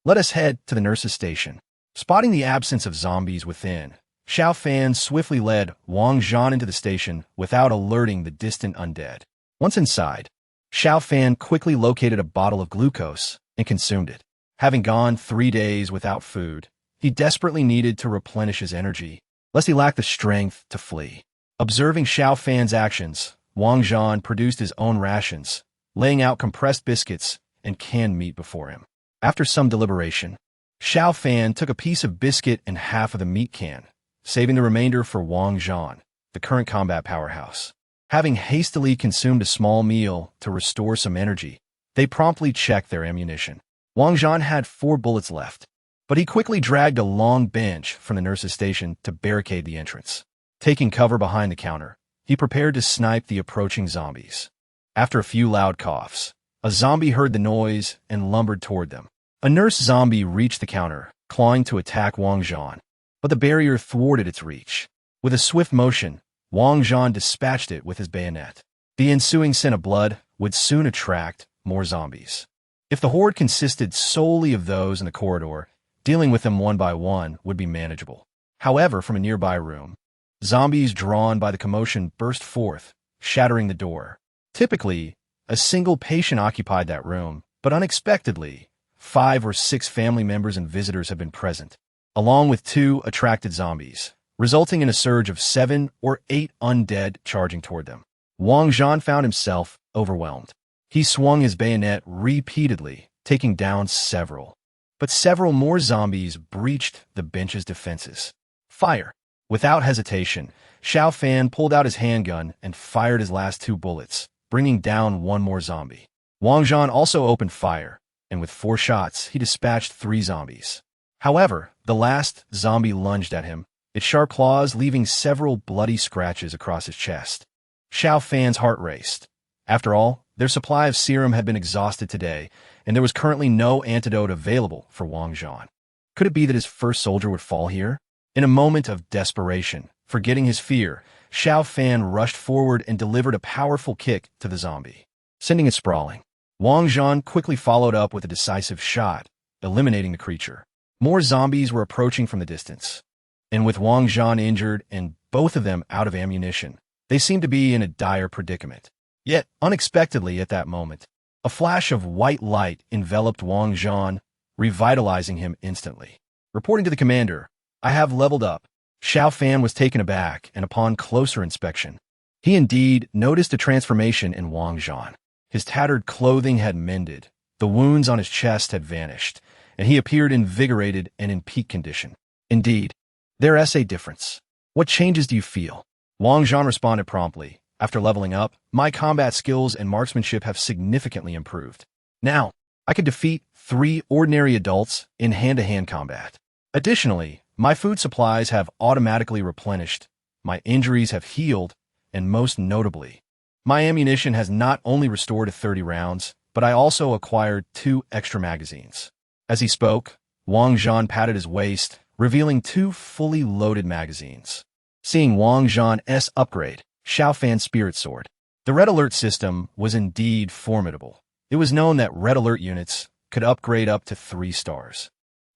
Let us head to the nurse's station. Spotting the absence of zombies within, Xiao Fan swiftly led Wang Zhan into the station without alerting the distant undead. Once inside, Xiao Fan quickly located a bottle of glucose and consumed it. Having gone 3 days without food, he desperately needed to replenish his energy, lest he lacked the strength to flee. Observing Xiao Fan's actions, Wang Zhan produced his own rations, laying out compressed biscuits and canned meat before him. After some deliberation, Xiao Fan took a piece of biscuit and half of the meat can, saving the remainder for Wang Zhan, the current combat powerhouse. Having hastily consumed a small meal to restore some energy, they promptly checked their ammunition. Wang Zhan had 4 bullets left, but he quickly dragged a long bench from the nurse's station to barricade the entrance. Taking cover behind the counter, he prepared to snipe the approaching zombies. After a few loud coughs, a zombie heard the noise and lumbered toward them. A nurse zombie reached the counter, clawing to attack Wang Zhan, but the barrier thwarted its reach. With a swift motion, Wang Zhan dispatched it with his bayonet. The ensuing scent of blood would soon attract more zombies. If the horde consisted solely of those in the corridor, dealing with them one by one would be manageable. However, from a nearby room, zombies drawn by the commotion burst forth, shattering the door. Typically, a single patient occupied that room, but unexpectedly, 5 or 6 family members and visitors have been present, along with 2 attracted zombies, resulting in a surge of 7 or 8 undead charging toward them. Wang Zhan found himself overwhelmed. He swung his bayonet repeatedly, taking down several. But several more zombies breached the bench's defenses. Fire! Without hesitation, Xiao Fan pulled out his handgun and fired his last 2 bullets, bringing down 1 more zombie. Wang Zhan also opened fire, and with 4 shots, he dispatched 3 zombies. However, the last zombie lunged at him, its sharp claws leaving several bloody scratches across his chest. Xiao Fan's heart raced. After all, their supply of serum had been exhausted today, and there was currently no antidote available for Wang Zhan. Could it be that his first soldier would fall here? In a moment of desperation, forgetting his fear, Xiao Fan rushed forward and delivered a powerful kick to the zombie, sending it sprawling. Wang Zhan quickly followed up with a decisive shot, eliminating the creature. More zombies were approaching from the distance, and with Wang Zhan injured and both of them out of ammunition, they seemed to be in a dire predicament. Yet, unexpectedly at that moment, a flash of white light enveloped Wang Zhan, revitalizing him instantly. Reporting to the commander, "I have leveled up." Xiao Fan was taken aback, and upon closer inspection, he indeed noticed a transformation in Wang Zhan. His tattered clothing had mended, the wounds on his chest had vanished, and he appeared invigorated and in peak condition. "Indeed, there is a difference. What changes do you feel?" Wang Zhan responded promptly. "After leveling up, my combat skills and marksmanship have significantly improved. Now, I can defeat 3 ordinary adults in hand-to-hand combat. Additionally, my food supplies have automatically replenished, my injuries have healed, and most notably, my ammunition has not only restored to 30 rounds, but I also acquired 2 extra magazines." As he spoke, Wang Zhan patted his waist, revealing 2 fully loaded magazines. Seeing Wang Zhan's upgrade, Xiao Fan's spirit soared. The Red Alert system was indeed formidable. It was known that Red Alert units could upgrade up to 3 stars,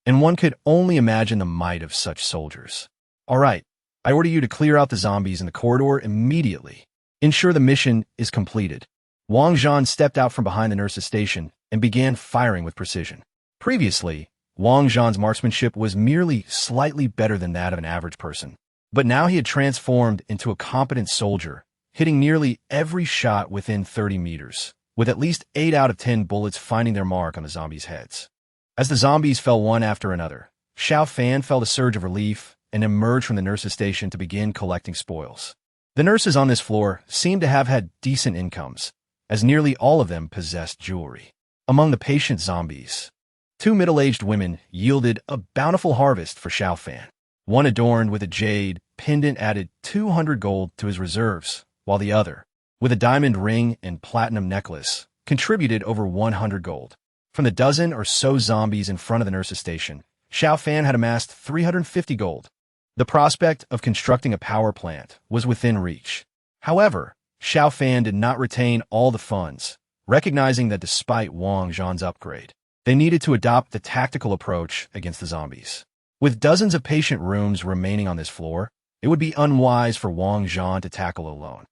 and one could only imagine the might of such soldiers. "All right, I order you to clear out the zombies in the corridor immediately. Ensure the mission is completed." Wang Zhan stepped out from behind the nurse's station and began firing with precision. Previously, Wang Zhan's marksmanship was merely slightly better than that of an average person. But now he had transformed into a competent soldier, hitting nearly every shot within 30 meters, with at least 8 out of 10 bullets finding their mark on the zombies' heads. As the zombies fell one after another, Xiao Fan felt a surge of relief and emerged from the nurse's station to begin collecting spoils. The nurses on this floor seemed to have had decent incomes, as nearly all of them possessed jewelry. Among the patient zombies, 2 middle-aged women yielded a bountiful harvest for Xiao Fan. One adorned with a jade pendant added 200 gold to his reserves, while the other, with a diamond ring and platinum necklace, contributed over 100 gold. From the dozen or so zombies in front of the nurse's station, Xiao Fan had amassed 350 gold. The prospect of constructing a power plant was within reach. However, Xiao Fan did not retain all the funds, recognizing that despite Wang Zhan's upgrade, they needed to adopt the tactical approach against the zombies. With dozens of patient rooms remaining on this floor, it would be unwise for Wang Zhan to tackle alone.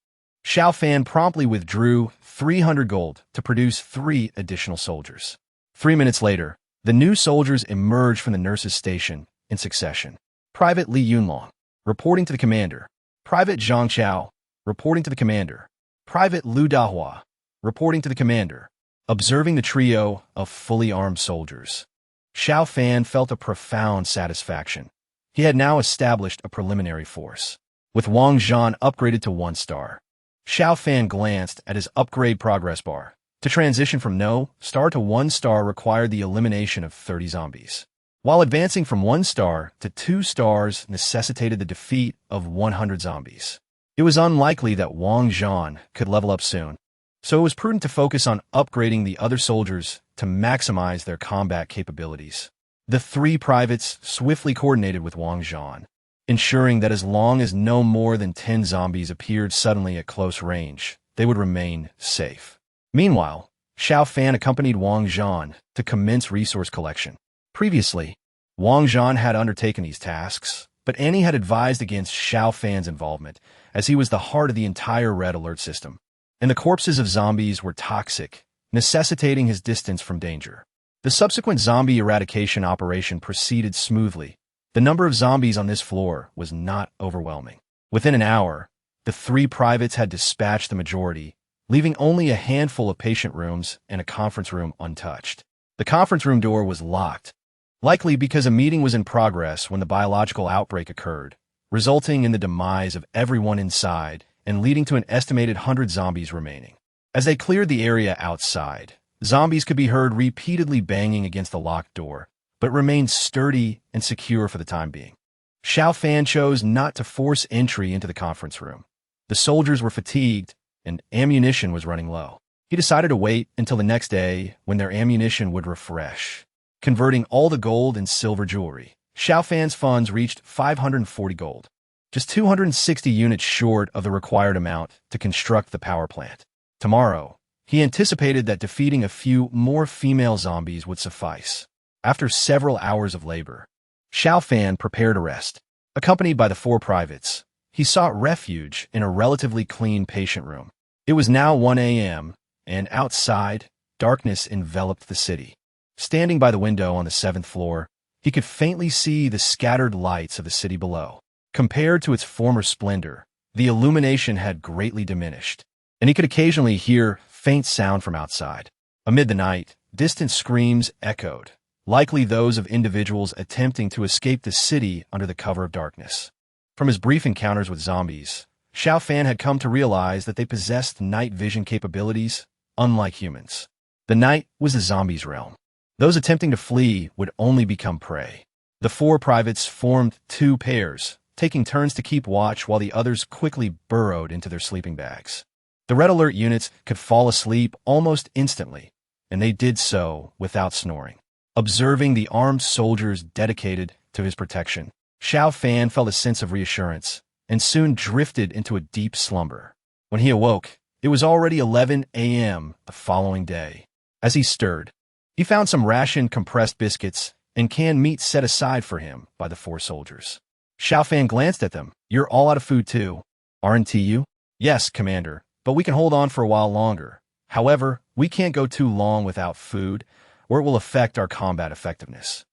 Xiao Fan promptly withdrew 300 gold to produce 3 additional soldiers. 3 minutes later, the new soldiers emerged from the nurse's station in succession. Private Li Yunlong, reporting to the commander. Private Zhang Chao, reporting to the commander. Private Lu Dahua, reporting to the commander. Observing the trio of fully armed soldiers, Xiao Fan felt a profound satisfaction. He had now established a preliminary force, with Wang Zhan upgraded to 1 star. Xiao Fan glanced at his upgrade progress bar. To transition from no star to 1 star required the elimination of 30 zombies, while advancing from 1 star to 2 stars necessitated the defeat of 100 zombies. It was unlikely that Wang Zhan could level up soon, so it was prudent to focus on upgrading the other soldiers to maximize their combat capabilities. The 3 privates swiftly coordinated with Wang Zhan, ensuring that as long as no more than 10 zombies appeared suddenly at close range, they would remain safe. Meanwhile, Xiao Fan accompanied Wang Zhan to commence resource collection. Previously, Wang Zhan had undertaken these tasks, but Annie had advised against Xiao Fan's involvement, as he was the heart of the entire red alert system, and the corpses of zombies were toxic, necessitating his distance from danger. The subsequent zombie eradication operation proceeded smoothly. The number of zombies on this floor was not overwhelming. Within an hour, the 3 privates had dispatched the majority, leaving only a handful of patient rooms and a conference room untouched. The conference room door was locked, likely because a meeting was in progress when the biological outbreak occurred, resulting in the demise of everyone inside and leading to an estimated 100 zombies remaining. As they cleared the area outside, zombies could be heard repeatedly banging against the locked door, but remained sturdy and secure for the time being. Xiao Fan chose not to force entry into the conference room. The soldiers were fatigued, and ammunition was running low. He decided to wait until the next day when their ammunition would refresh. Converting all the gold and silver jewelry, Xiao Fan's funds reached 540 gold, just 260 units short of the required amount to construct the power plant. Tomorrow, he anticipated that defeating a few more female zombies would suffice. After several hours of labor, Xiao Fan prepared to rest. Accompanied by the 4 privates, he sought refuge in a relatively clean patient room. It was now 1 a.m., and outside, darkness enveloped the city. Standing by the window on the 7th floor, he could faintly see the scattered lights of the city below. Compared to its former splendor, the illumination had greatly diminished, and he could occasionally hear faint sound from outside. Amid the night, distant screams echoed, likely those of individuals attempting to escape the city under the cover of darkness. From his brief encounters with zombies, Xiao Fan had come to realize that they possessed night vision capabilities, unlike humans. The night was the zombies' realm. Those attempting to flee would only become prey. The 4 privates formed 2 pairs, taking turns to keep watch while the others quickly burrowed into their sleeping bags. The red alert units could fall asleep almost instantly, and they did so without snoring. Observing the armed soldiers dedicated to his protection, Xiao Fan felt a sense of reassurance and soon drifted into a deep slumber. When he awoke, it was already 11 a.m. the following day. As he stirred, he found some rationed compressed biscuits and canned meat set aside for him by the 4 soldiers. Xiao Fan glanced at them. "You're all out of food too, aren't you?" "Yes, Commander, but we can hold on for a while longer. However, we can't go too long without food, or it will affect our combat effectiveness."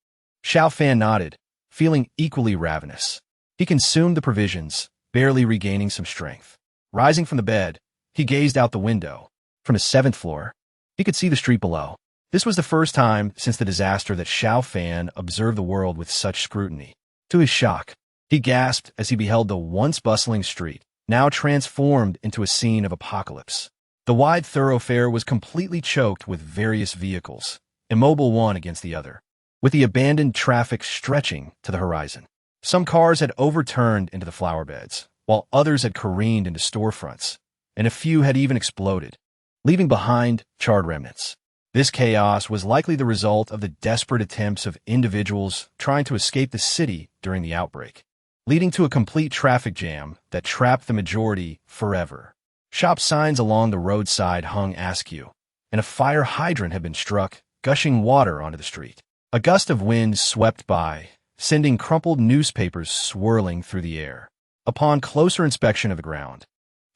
Xiao Fan nodded, feeling equally ravenous. He consumed the provisions, barely regaining some strength. Rising from the bed, he gazed out the window. From his 7th floor, he could see the street below. This was the first time since the disaster that Xiao Fan observed the world with such scrutiny. To his shock, he gasped as he beheld the once bustling street, now transformed into a scene of apocalypse. The wide thoroughfare was completely choked with various vehicles, immobile one against the other, with the abandoned traffic stretching to the horizon. Some cars had overturned into the flower beds, while others had careened into storefronts, and a few had even exploded, leaving behind charred remnants. This chaos was likely the result of the desperate attempts of individuals trying to escape the city during the outbreak, leading to a complete traffic jam that trapped the majority forever. Shop signs along the roadside hung askew, and a fire hydrant had been struck, gushing water onto the street. A gust of wind swept by, sending crumpled newspapers swirling through the air. Upon closer inspection of the ground,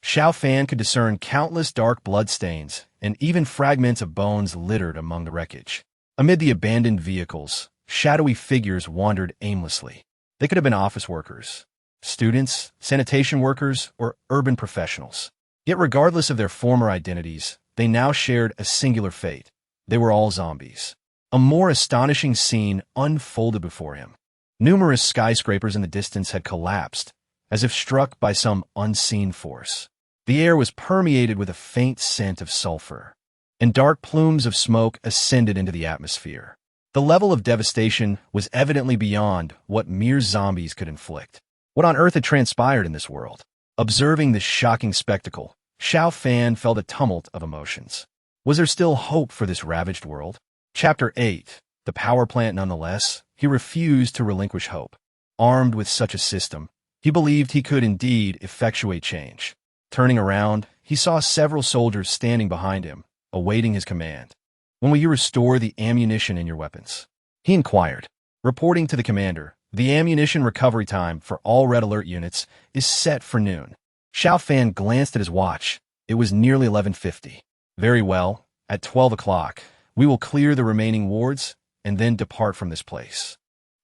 Xiao Fan could discern countless dark bloodstains and even fragments of bones littered among the wreckage. Amid the abandoned vehicles, shadowy figures wandered aimlessly. They could have been office workers, students, sanitation workers, or urban professionals. Yet regardless of their former identities, they now shared a singular fate. They were all zombies. A more astonishing scene unfolded before him. Numerous skyscrapers in the distance had collapsed, as if struck by some unseen force. The air was permeated with a faint scent of sulfur, and dark plumes of smoke ascended into the atmosphere. The level of devastation was evidently beyond what mere zombies could inflict. What on earth had transpired in this world? Observing this shocking spectacle, Xiao Fan felt a tumult of emotions. Was there still hope for this ravaged world? Chapter 8. The power plant nonetheless, he refused to relinquish hope. Armed with such a system, he believed he could indeed effectuate change. Turning around, he saw several soldiers standing behind him, awaiting his command. "When will you restore the ammunition in your weapons?" he inquired. Reporting to the commander, "The ammunition recovery time for all red alert units is set for noon." Xiao Fan glanced at his watch. It was nearly 11:50. "Very well. At 12 o'clock, we will clear the remaining wards and then depart from this place."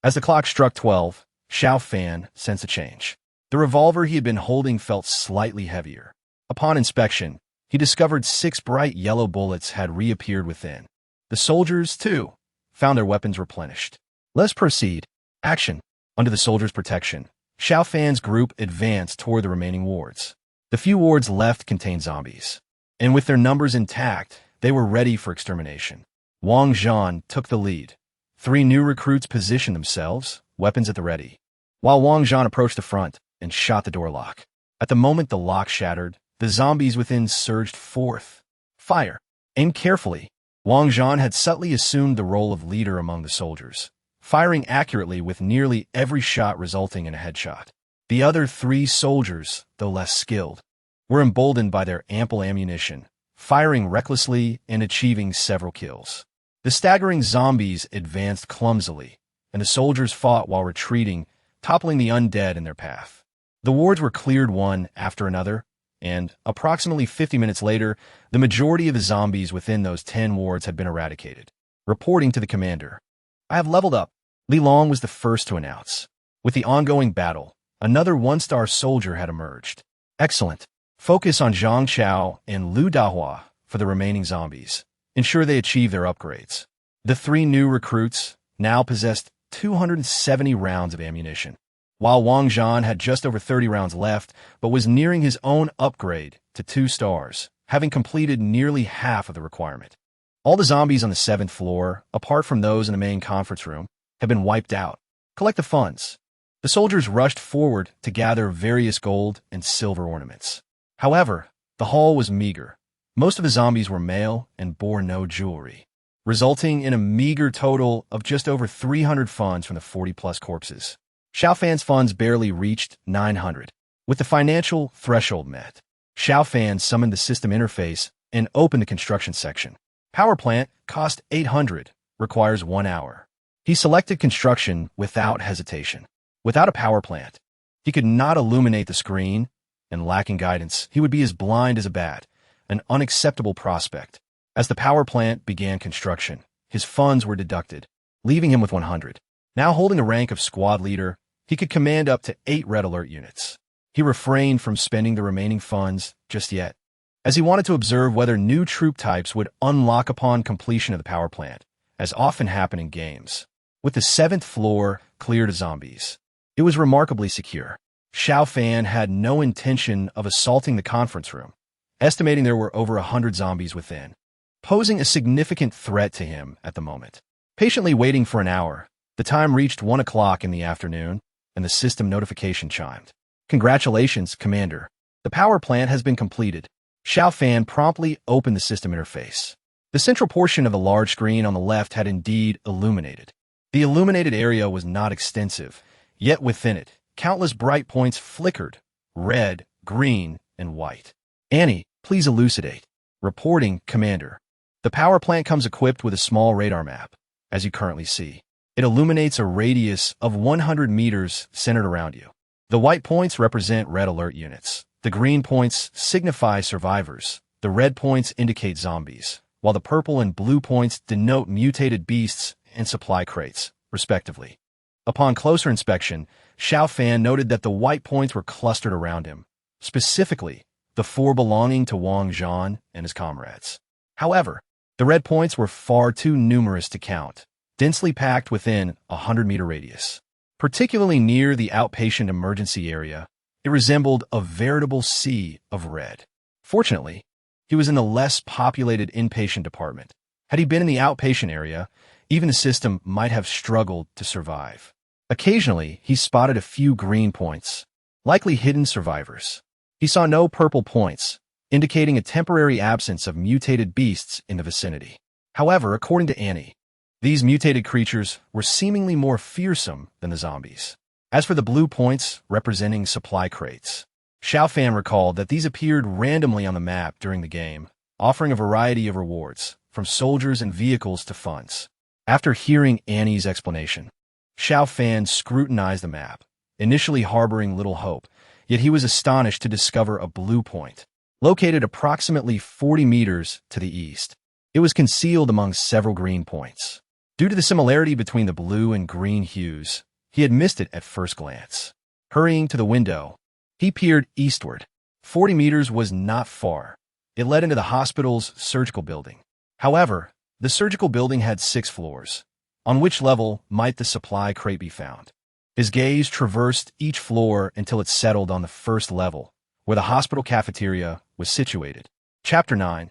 As the clock struck 12, Xiao Fan sensed a change. The revolver he had been holding felt slightly heavier. Upon inspection, he discovered 6 bright yellow bullets had reappeared within. The soldiers, too, found their weapons replenished. "Let's proceed." Action. Under the soldiers' protection, Xiao Fan's group advanced toward the remaining wards. The few wards left contained zombies, and with their numbers intact, they were ready for extermination. Wang Zhan took the lead. 3 new recruits positioned themselves, weapons at the ready, while Wang Zhan approached the front and shot the door lock. At the moment the lock shattered, the zombies within surged forth. "Fire! Aim carefully." Wang Zhan had subtly assumed the role of leader among the soldiers, firing accurately with nearly every shot resulting in a headshot. The other 3 soldiers, though less skilled, were emboldened by their ample ammunition, firing recklessly and achieving several kills. The staggering zombies advanced clumsily, and the soldiers fought while retreating, toppling the undead in their path. The wards were cleared one after another, and, approximately 50 minutes later, the majority of the zombies within those 10 wards had been eradicated. Reporting to the commander, "I have leveled up." Li Long was the first to announce. With the ongoing battle, another 1-star soldier had emerged. "Excellent. Focus on Zhang Chao and Lu Dahua for the remaining zombies. Ensure they achieve their upgrades." The 3 new recruits now possessed 270 rounds of ammunition, while Wang Zhan had just over 30 rounds left, but was nearing his own upgrade to 2 stars, having completed nearly half of the requirement. All the zombies on the 7th floor, apart from those in the main conference room, had been wiped out. "Collect the funds." The soldiers rushed forward to gather various gold and silver ornaments. However, the haul was meager. Most of the zombies were male and bore no jewelry, resulting in a meager total of just over 300 funds from the 40-plus corpses. Xiao Fan's funds barely reached 900. With the financial threshold met, Xiao Fan summoned the system interface and opened the construction section. Power plant cost 800, requires 1 hour. He selected construction without hesitation. Without a power plant, he could not illuminate the screen, and lacking guidance, he would be as blind as a bat, an unacceptable prospect. As the power plant began construction, his funds were deducted, leaving him with 100. Now holding the rank of squad leader, he could command up to 8 red alert units. He refrained from spending the remaining funds just yet, as he wanted to observe whether new troop types would unlock upon completion of the power plant, as often happen in games. With the 7th floor cleared of zombies, it was remarkably secure. Xiao Fan had no intention of assaulting the conference room, estimating there were over 100 zombies within, posing a significant threat to him at the moment. Patiently waiting for an hour, the time reached 1 o'clock in the afternoon, and the system notification chimed. "Congratulations, Commander. The power plant has been completed." Xiao Fan promptly opened the system interface. The central portion of the large screen on the left had indeed illuminated. The illuminated area was not extensive, yet within it, countless bright points flickered, red, green, and white. "Annie, please elucidate." Reporting, Commander. "The power plant comes equipped with a small radar map, as you currently see. It illuminates a radius of 100 meters centered around you. The white points represent red alert units. The green points signify survivors. The red points indicate zombies, while the purple and blue points denote mutated beasts and supply crates, respectively." Upon closer inspection, Xiao Fan noted that the white points were clustered around him, specifically the 4 belonging to Wang Zhan and his comrades. However, the red points were far too numerous to count, densely packed within a 100-meter radius. Particularly near the outpatient emergency area, it resembled a veritable sea of red. Fortunately, he was in the less populated inpatient department. Had he been in the outpatient area, even the system might have struggled to survive. Occasionally, he spotted a few green points, likely hidden survivors. He saw no purple points, indicating a temporary absence of mutated beasts in the vicinity. However, according to Annie, these mutated creatures were seemingly more fearsome than the zombies. As for the blue points representing supply crates, Xiao Fan recalled that these appeared randomly on the map during the game, offering a variety of rewards, from soldiers and vehicles to funds. After hearing Annie's explanation, Xiao Fan scrutinized the map, initially harboring little hope, yet he was astonished to discover a blue point, located approximately 40 meters to the east. It was concealed among several green points. Due to the similarity between the blue and green hues, he had missed it at first glance. Hurrying to the window, he peered eastward. 40 meters was not far. It led into the hospital's surgical building. However, the surgical building had 6 floors. On which level might the supply crate be found? His gaze traversed each floor until it settled on the first level, where the hospital cafeteria was situated. Chapter 9.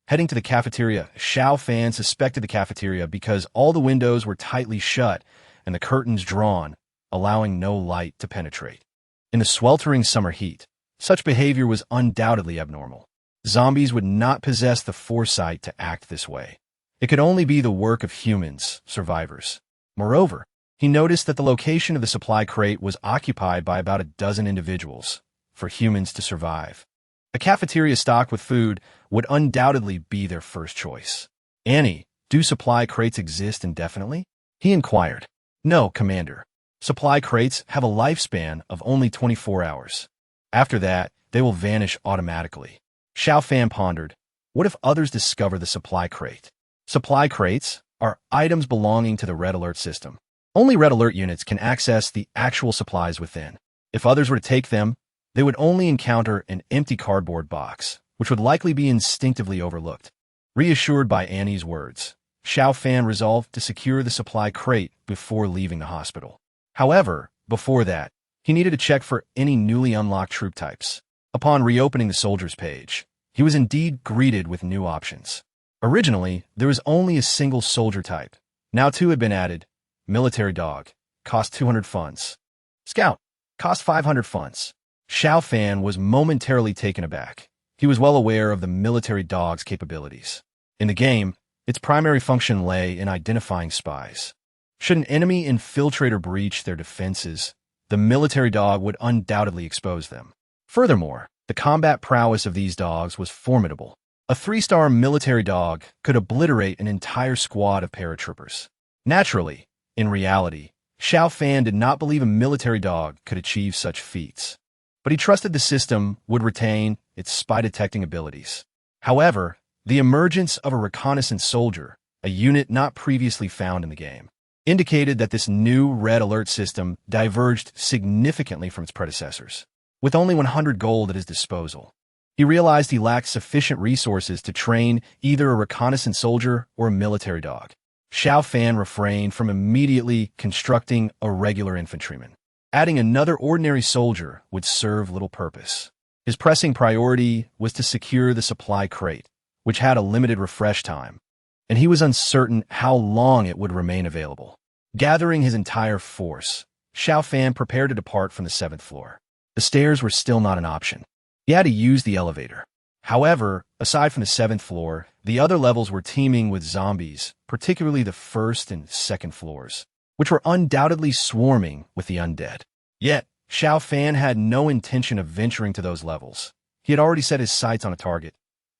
Heading to the cafeteria, Xiao Fan suspected the cafeteria because all the windows were tightly shut and the curtains drawn, allowing no light to penetrate. In the sweltering summer heat, such behavior was undoubtedly abnormal. Zombies would not possess the foresight to act this way. It could only be the work of humans, survivors. Moreover, he noticed that the location of the supply crate was occupied by about a dozen individuals, for humans to survive. A cafeteria stocked with food would undoubtedly be their first choice. Annie, do supply crates exist indefinitely? He inquired. No, Commander. Supply crates have a lifespan of only 24 hours. After that, they will vanish automatically. Xiao Fan pondered. What if others discover the supply crate? Supply crates are items belonging to the Red Alert system. Only Red Alert units can access the actual supplies within. If others were to take them, they would only encounter an empty cardboard box, which would likely be instinctively overlooked. Reassured by Annie's words, Xiao Fan resolved to secure the supply crate before leaving the hospital. However, before that, he needed to check for any newly unlocked troop types. Upon reopening the soldiers page, he was indeed greeted with new options. Originally, there was only a single soldier type. Now 2 had been added. Military dog, cost 200 funds. Scout, cost 500 funds. Xiao Fan was momentarily taken aback. He was well aware of the military dog's capabilities. In the game, its primary function lay in identifying spies. Should an enemy infiltrator breach their defenses, the military dog would undoubtedly expose them. Furthermore, the combat prowess of these dogs was formidable. A 3-star military dog could obliterate an entire squad of paratroopers. Naturally, in reality, Xiao Fan did not believe a military dog could achieve such feats, but he trusted the system would retain its spy-detecting abilities. However, the emergence of a reconnaissance soldier, a unit not previously found in the game, indicated that this new Red Alert system diverged significantly from its predecessors. With only 100 gold at his disposal, he realized he lacked sufficient resources to train either a reconnaissance soldier or a military dog. Xiao Fan refrained from immediately constructing a regular infantryman. Adding another ordinary soldier would serve little purpose. His pressing priority was to secure the supply crate, which had a limited refresh time, and he was uncertain how long it would remain available. Gathering his entire force, Xiao Fan prepared to depart from the 7th floor. The stairs were still not an option. He had to use the elevator. However, aside from the 7th floor, the other levels were teeming with zombies, particularly the 1st and 2nd floors, which were undoubtedly swarming with the undead. Yet, Xiao Fan had no intention of venturing to those levels. He had already set his sights on a target.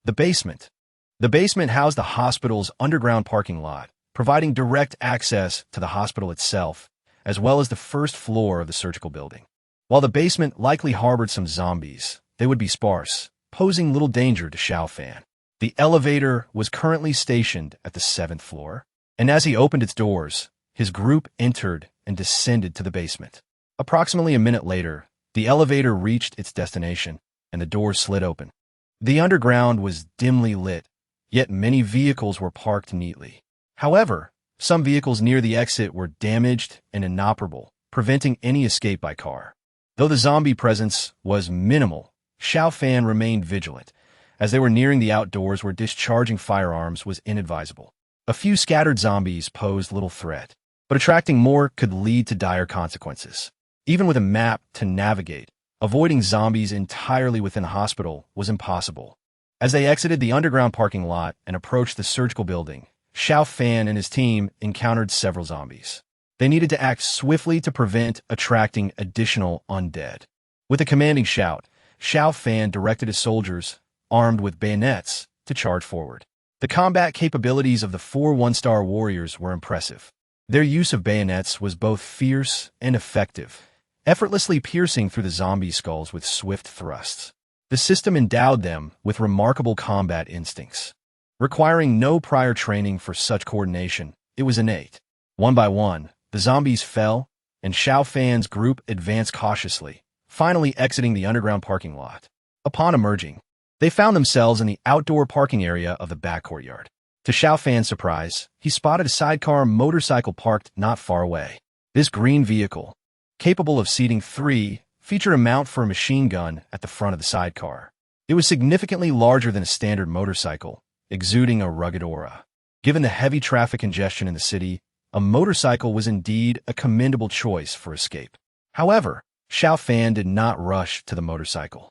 The basement. The basement housed the hospital's underground parking lot, providing direct access to the hospital itself, as well as the 1st floor of the surgical building. While the basement likely harbored some zombies, they would be sparse, posing little danger to Xiao Fan. The elevator was currently stationed at the 7th floor, and as he opened its doors, his group entered and descended to the basement. Approximately a minute later, the elevator reached its destination, and the doors slid open. The underground was dimly lit, yet many vehicles were parked neatly. However, some vehicles near the exit were damaged and inoperable, preventing any escape by car. Though the zombie presence was minimal, Xiao Fan remained vigilant, as they were nearing the outdoors where discharging firearms was inadvisable. A few scattered zombies posed little threat, but attracting more could lead to dire consequences. Even with a map to navigate, avoiding zombies entirely within the hospital was impossible. As they exited the underground parking lot and approached the surgical building, Xiao Fan and his team encountered several zombies. They needed to act swiftly to prevent attracting additional undead. With a commanding shout, Xiao Fan directed his soldiers, armed with bayonets, to charge forward. The combat capabilities of the 4 one-star warriors were impressive. Their use of bayonets was both fierce and effective, effortlessly piercing through the zombie skulls with swift thrusts. The system endowed them with remarkable combat instincts. Requiring no prior training for such coordination, it was innate. One by one, the zombies fell, and Xiao Fan's group advanced cautiously, finally exiting the underground parking lot. Upon emerging, they found themselves in the outdoor parking area of the back courtyard. To Xiao Fan's surprise, he spotted a sidecar motorcycle parked not far away. This green vehicle, capable of seating 3, featured a mount for a machine gun at the front of the sidecar. It was significantly larger than a standard motorcycle, exuding a rugged aura. Given the heavy traffic congestion in the city, a motorcycle was indeed a commendable choice for escape. However, Xiao Fan did not rush to the motorcycle.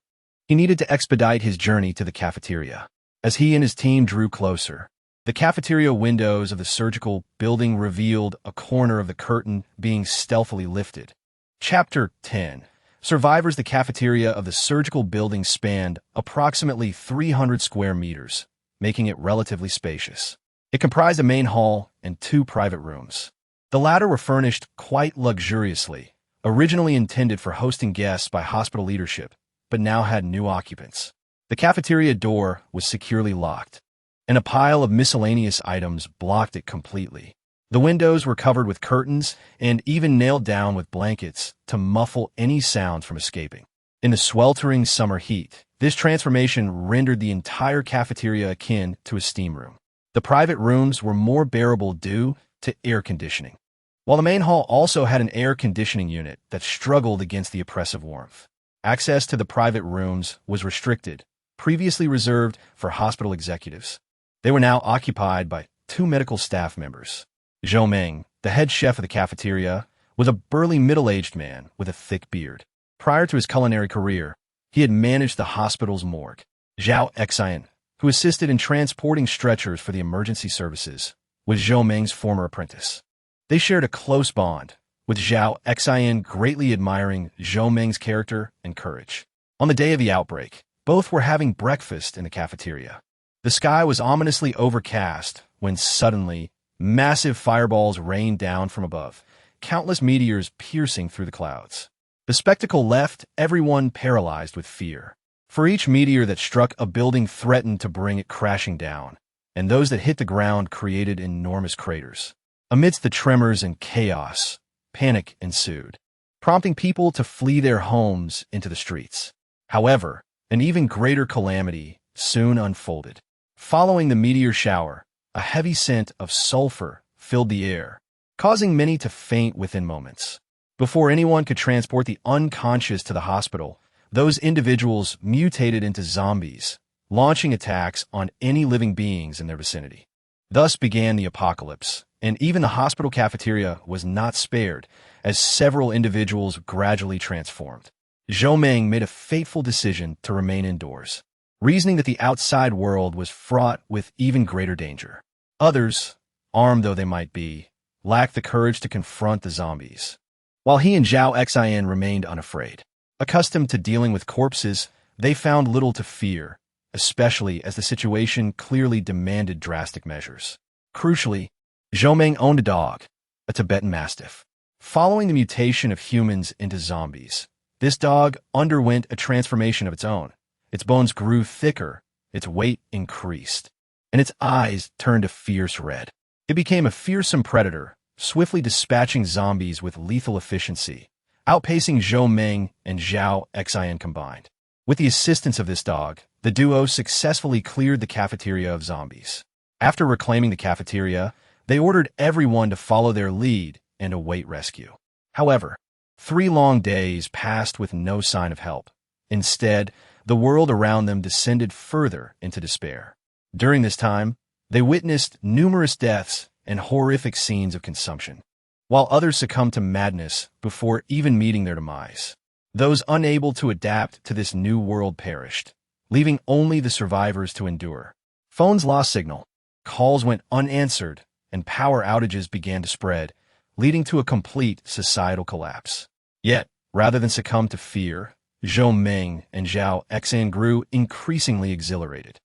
He needed to expedite his journey to the cafeteria. As he and his team drew closer, the cafeteria windows of the surgical building revealed a corner of the curtain being stealthily lifted. Chapter 10. Survivors. The cafeteria of the surgical building spanned approximately 300 square meters, making it relatively spacious. It comprised a main hall and 2 private rooms. The latter were furnished quite luxuriously, originally intended for hosting guests by hospital leadership, but now had new occupants. The cafeteria door was securely locked, and a pile of miscellaneous items blocked it completely. The windows were covered with curtains and even nailed down with blankets to muffle any sounds from escaping. In the sweltering summer heat, this transformation rendered the entire cafeteria akin to a steam room. The private rooms were more bearable due to air conditioning, while the main hall also had an air conditioning unit that struggled against the oppressive warmth. Access to the private rooms was restricted, previously reserved for hospital executives. They were now occupied by 2 medical staff members. Zhou Meng, the head chef of the cafeteria, was a burly middle-aged man with a thick beard. Prior to his culinary career, he had managed the hospital's morgue. Zhao Xian, who assisted in transporting stretchers for the emergency services, was Zhou Meng's former apprentice. They shared a close bond, with Zhao Xian greatly admiring Zhou Meng's character and courage. On the day of the outbreak, both were having breakfast in the cafeteria. The sky was ominously overcast when suddenly massive fireballs rained down from above, countless meteors piercing through the clouds. The spectacle left everyone paralyzed with fear. For each meteor that struck a building threatened to bring it crashing down, and those that hit the ground created enormous craters. Amidst the tremors and chaos, panic ensued, prompting people to flee their homes into the streets. However, an even greater calamity soon unfolded. Following the meteor shower, a heavy scent of sulfur filled the air, causing many to faint within moments. Before anyone could transport the unconscious to the hospital, those individuals mutated into zombies, launching attacks on any living beings in their vicinity. Thus began the apocalypse, and even the hospital cafeteria was not spared, as several individuals gradually transformed. Zhou Meng made a fateful decision to remain indoors, reasoning that the outside world was fraught with even greater danger. Others, armed though they might be, lacked the courage to confront the zombies, while he and Zhao Xian remained unafraid. Accustomed to dealing with corpses, they found little to fear, especially as the situation clearly demanded drastic measures. Crucially, Zhou Meng owned a dog, a Tibetan Mastiff. Following the mutation of humans into zombies, this dog underwent a transformation of its own. Its bones grew thicker, its weight increased, and its eyes turned a fierce red. It became a fearsome predator, swiftly dispatching zombies with lethal efficiency, outpacing Zhou Meng and Zhao Xian combined. With the assistance of this dog, the duo successfully cleared the cafeteria of zombies. After reclaiming the cafeteria, they ordered everyone to follow their lead and await rescue. However, 3 long days passed with no sign of help. Instead, the world around them descended further into despair. During this time, they witnessed numerous deaths and horrific scenes of consumption, while others succumbed to madness before even meeting their demise. Those unable to adapt to this new world perished, leaving only the survivors to endure. Phones lost signal, calls went unanswered, and power outages began to spread, leading to a complete societal collapse. Yet, rather than succumb to fear, Zhou Meng and Zhao Xian grew increasingly exhilarated.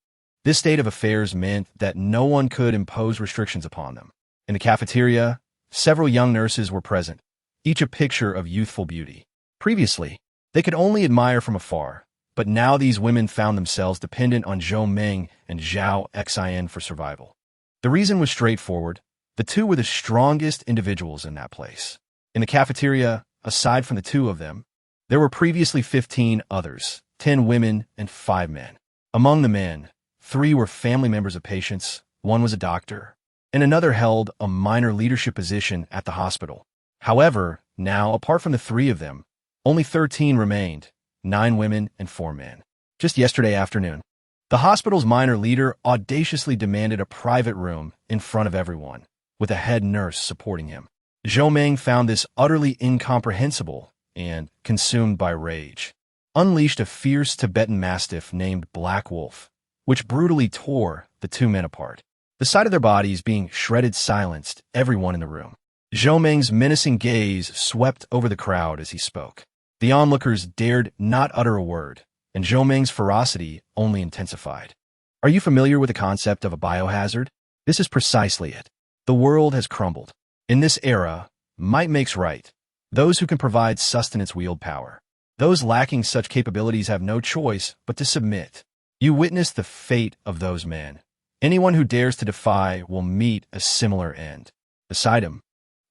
This state of affairs meant that no one could impose restrictions upon them. In the cafeteria, several young nurses were present, each a picture of youthful beauty. Previously, they could only admire from afar, but now these women found themselves dependent on Zhou Meng and Xiao Fan for survival. The reason was straightforward. The two were the strongest individuals in that place. In the cafeteria, aside from the two of them, there were previously 15 others, 10 women and 5 men. Among the men, 3 were family members of patients, 1 was a doctor, and another held a minor leadership position at the hospital. However, now, apart from the 3 of them, only 13 remained, 9 women and 4 men. Just yesterday afternoon, the hospital's minor leader audaciously demanded a private room in front of everyone, with a head nurse supporting him. Zhou Meng found this utterly incomprehensible and, consumed by rage, unleashed a fierce Tibetan mastiff named Black Wolf, which brutally tore the 2 men apart. The sight of their bodies being shredded silenced everyone in the room. Zhou Meng's menacing gaze swept over the crowd as he spoke. The onlookers dared not utter a word, and Zhou Meng's ferocity only intensified. Are you familiar with the concept of a biohazard? This is precisely it. The world has crumbled. In this era, might makes right. Those who can provide sustenance wield power. Those lacking such capabilities have no choice but to submit. You witness the fate of those men. Anyone who dares to defy will meet a similar end. Beside him,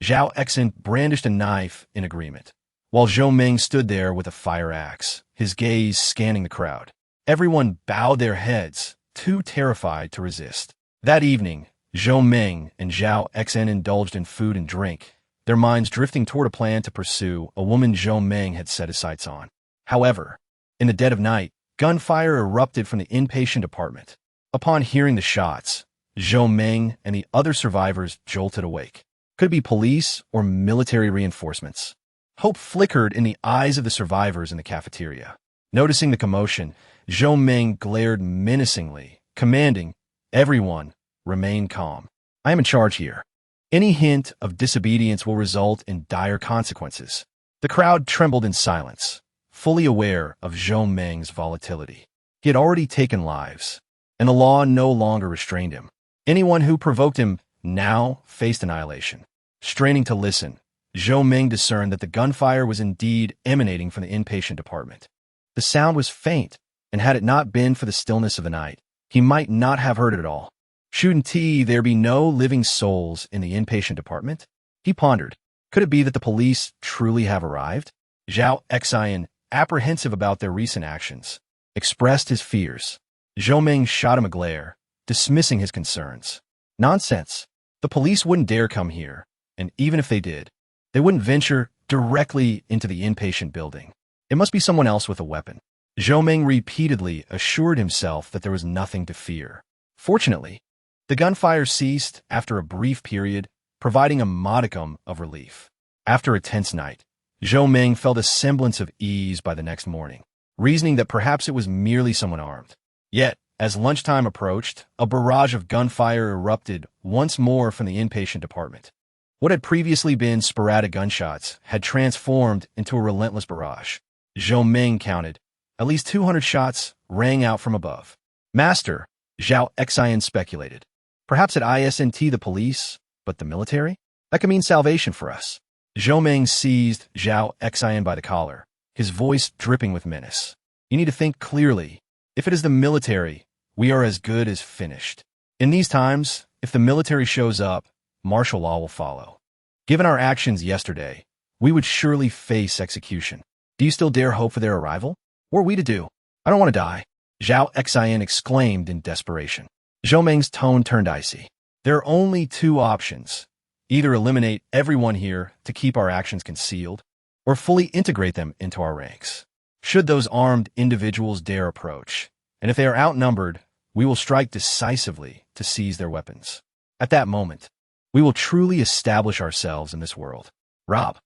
Xiao Fan brandished a knife in agreement, while Zhou Meng stood there with a fire axe, his gaze scanning the crowd. Everyone bowed their heads, too terrified to resist. That evening, Zhou Meng and Xiao Fan indulged in food and drink, their minds drifting toward a plan to pursue a woman Zhou Meng had set his sights on. However, in the dead of night, gunfire erupted from the inpatient department. Upon hearing the shots, Zhou Meng and the other survivors jolted awake. Could it be police or military reinforcements? Hope flickered in the eyes of the survivors in the cafeteria. Noticing the commotion, Zhou Meng glared menacingly, commanding, "Everyone, remain calm. I am in charge here. Any hint of disobedience will result in dire consequences." The crowd trembled in silence, fully aware of Zhou Meng's volatility. He had already taken lives, and the law no longer restrained him. Anyone who provoked him now faced annihilation. Straining to listen, Zhou Meng discerned that the gunfire was indeed emanating from the inpatient department. The sound was faint, and had it not been for the stillness of the night, he might not have heard it at all. Shouldn't there be no living souls in the inpatient department? He pondered. Could it be that the police truly have arrived? Xiao Fan, apprehensive about their recent actions, expressed his fears. Zhou Meng shot him a glare, dismissing his concerns. Nonsense. The police wouldn't dare come here, and even if they did, they wouldn't venture directly into the inpatient building. It must be someone else with a weapon. Zhou Meng repeatedly assured himself that there was nothing to fear. Fortunately, the gunfire ceased after a brief period, providing a modicum of relief. After a tense night, Zhou Meng felt a semblance of ease by the next morning, reasoning that perhaps it was merely someone armed. Yet, as lunchtime approached, a barrage of gunfire erupted once more from the inpatient department. What had previously been sporadic gunshots had transformed into a relentless barrage. Zhou Meng counted. At least 200 shots rang out from above. Master, Xiao Fan speculated. Perhaps it isn't the police, but the military? That could mean salvation for us. Zhou Meng seized Xiao Fan by the collar, his voice dripping with menace. You need to think clearly. If it is the military, we are as good as finished. In these times, if the military shows up, martial law will follow. Given our actions yesterday, we would surely face execution. Do you still dare hope for their arrival? What are we to do? I don't want to die, Xiao Fan exclaimed in desperation. Zhou Meng's tone turned icy. There are only 2 options. Either eliminate everyone here to keep our actions concealed, or fully integrate them into our ranks. Should those armed individuals dare approach, and if they are outnumbered, we will strike decisively to seize their weapons. At that moment, we will truly establish ourselves in this world. Rob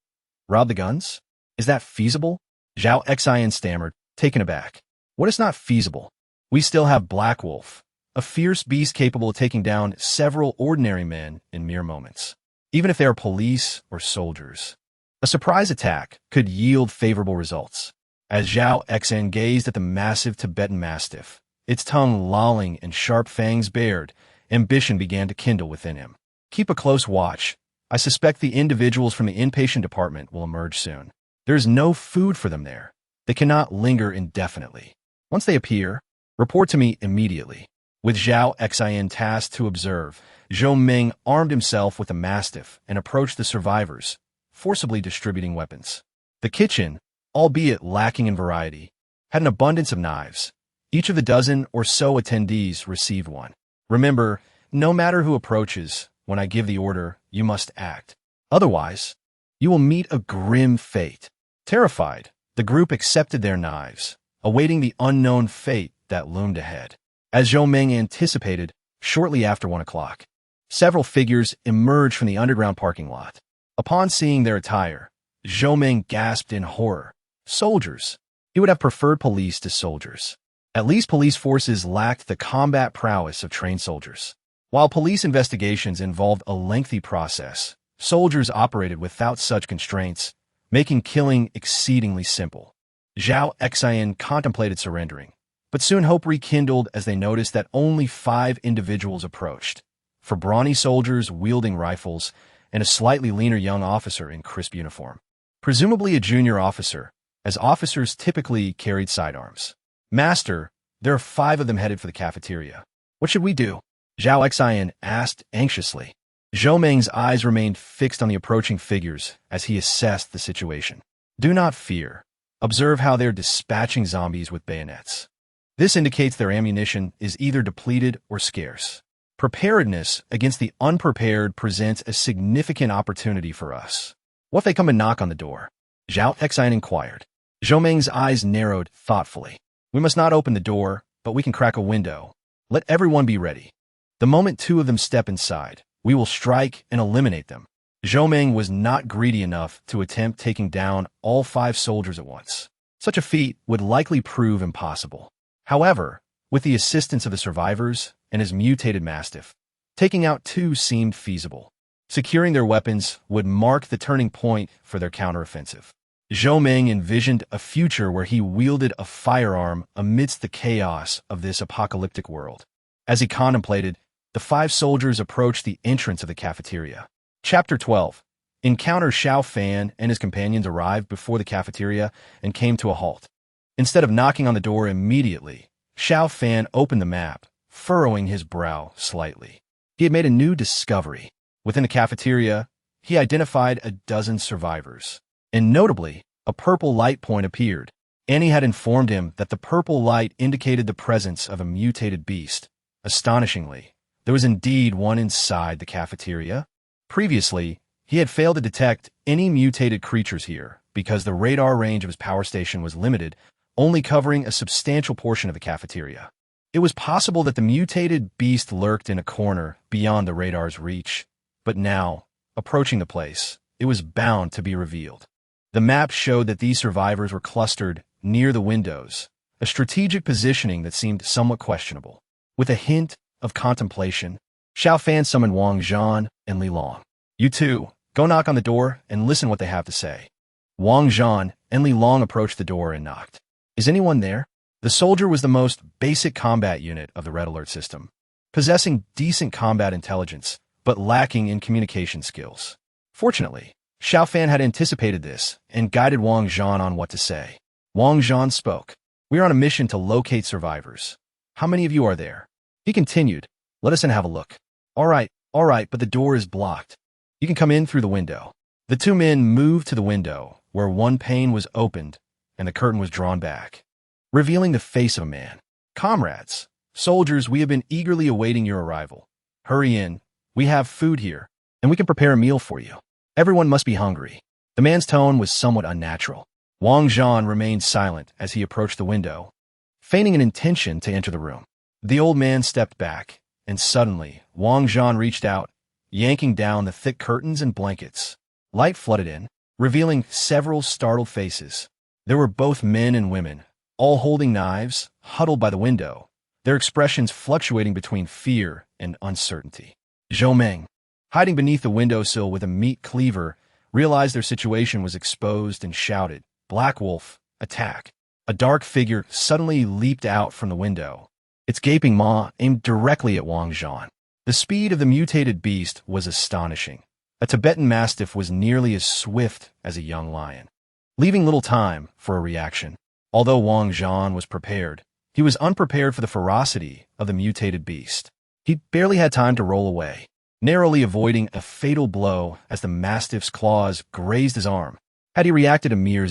the guns? Is that feasible? Xiao Fan stammered, taken aback. What is not feasible? We still have Black Wolf, a fierce beast capable of taking down several ordinary men in mere moments. Even if they are police or soldiers, a surprise attack could yield favorable results. As Xiao Fan gazed at the massive Tibetan mastiff, Its tongue lolling and sharp fangs bared, ambition began to kindle within him. Keep a close watch. I suspect the individuals from the inpatient department will emerge soon. There is no food for them there. They cannot linger indefinitely. Once they appear, report to me immediately. With Xiao Fan tasked to observe, Zhou Ming armed himself with a mastiff and approached the survivors, forcibly distributing weapons. The kitchen, albeit lacking in variety, had an abundance of knives. Each of the dozen or so attendees received one. Remember, no matter who approaches, when I give the order, you must act. Otherwise, you will meet a grim fate. Terrified, the group accepted their knives, awaiting the unknown fate that loomed ahead. As Zhou Ming anticipated, shortly after 1 o'clock, several figures emerged from the underground parking lot. Upon seeing their attire, Zhou Ming gasped in horror. Soldiers. He would have preferred police to soldiers. At least police forces lacked the combat prowess of trained soldiers. While police investigations involved a lengthy process, soldiers operated without such constraints, making killing exceedingly simple. Xiao Fan contemplated surrendering, but soon hope rekindled as they noticed that only 5 individuals approached. 4 brawny soldiers wielding rifles and a slightly leaner young officer in crisp uniform. Presumably a junior officer, as officers typically carried sidearms. Master, there are 5 of them headed for the cafeteria. What should we do? Xiao Fan asked anxiously. Zhou Ming's eyes remained fixed on the approaching figures as he assessed the situation. Do not fear. Observe how they're dispatching zombies with bayonets. This indicates their ammunition is either depleted or scarce. Preparedness against the unprepared presents a significant opportunity for us. What if they come and knock on the door? Xiao Fan inquired. Zhou Ming's eyes narrowed thoughtfully. We must not open the door, but we can crack a window. Let everyone be ready. The moment 2 of them step inside, we will strike and eliminate them. Zhou Ming was not greedy enough to attempt taking down all 5 soldiers at once. Such a feat would likely prove impossible. However, with the assistance of the survivors and his mutated mastiff, taking out 2 seemed feasible. Securing their weapons would mark the turning point for their counteroffensive. Zhou Ming envisioned a future where he wielded a firearm amidst the chaos of this apocalyptic world. As he contemplated, the 5 soldiers approached the entrance of the cafeteria. Chapter 12. Encounter. Xiao Fan and his companions arrived before the cafeteria and came to a halt. Instead of knocking on the door immediately, Xiao Fan opened the map, furrowing his brow slightly. He had made a new discovery. Within the cafeteria, he identified a dozen survivors, and notably, a purple light point appeared. Annie had informed him that the purple light indicated the presence of a mutated beast. Astonishingly, there was indeed one inside the cafeteria. Previously, he had failed to detect any mutated creatures here because the radar range of his power station was limited, only covering a substantial portion of the cafeteria. It was possible that the mutated beast lurked in a corner beyond the radar's reach, but now, approaching the place, it was bound to be revealed. The map showed that these survivors were clustered near the windows, a strategic positioning that seemed somewhat questionable. With a hint of contemplation, Xiao Fan summoned Wang Zhan and Li Long. You 2, go knock on the door and listen what they have to say. Wang Zhan and Li Long approached the door and knocked. Is anyone there? The soldier was the most basic combat unit of the Red Alert system, possessing decent combat intelligence, but lacking in communication skills. Fortunately, Xiao Fan had anticipated this and guided Wang Zhan on what to say. Wang Zhan spoke. We are on a mission to locate survivors. How many of you are there? He continued. Let us in and have a look. All right, but the door is blocked. You can come in through the window. The 2 men moved to the window, where one pane was opened and the curtain was drawn back, revealing the face of a man. Comrades, soldiers, we have been eagerly awaiting your arrival. Hurry in. We have food here, and we can prepare a meal for you. Everyone must be hungry. The man's tone was somewhat unnatural. Wang Zhan remained silent as he approached the window, feigning an intention to enter the room. The old man stepped back, and suddenly, Wang Zhan reached out, yanking down the thick curtains and blankets. Light flooded in, revealing several startled faces. There were both men and women, all holding knives, huddled by the window, their expressions fluctuating between fear and uncertainty. Zhou Ming, hiding beneath the windowsill with a meat cleaver, realized their situation was exposed and shouted, Black Wolf, attack. A dark figure suddenly leaped out from the window, its gaping maw aimed directly at Wang Zhan. The speed of the mutated beast was astonishing. A Tibetan Mastiff was nearly as swift as a young lion, leaving little time for a reaction. Although Wang Zhan was prepared, he was unprepared for the ferocity of the mutated beast. He barely had time to roll away, narrowly avoiding a fatal blow as the Mastiff's claws grazed his arm. Had he reacted a mere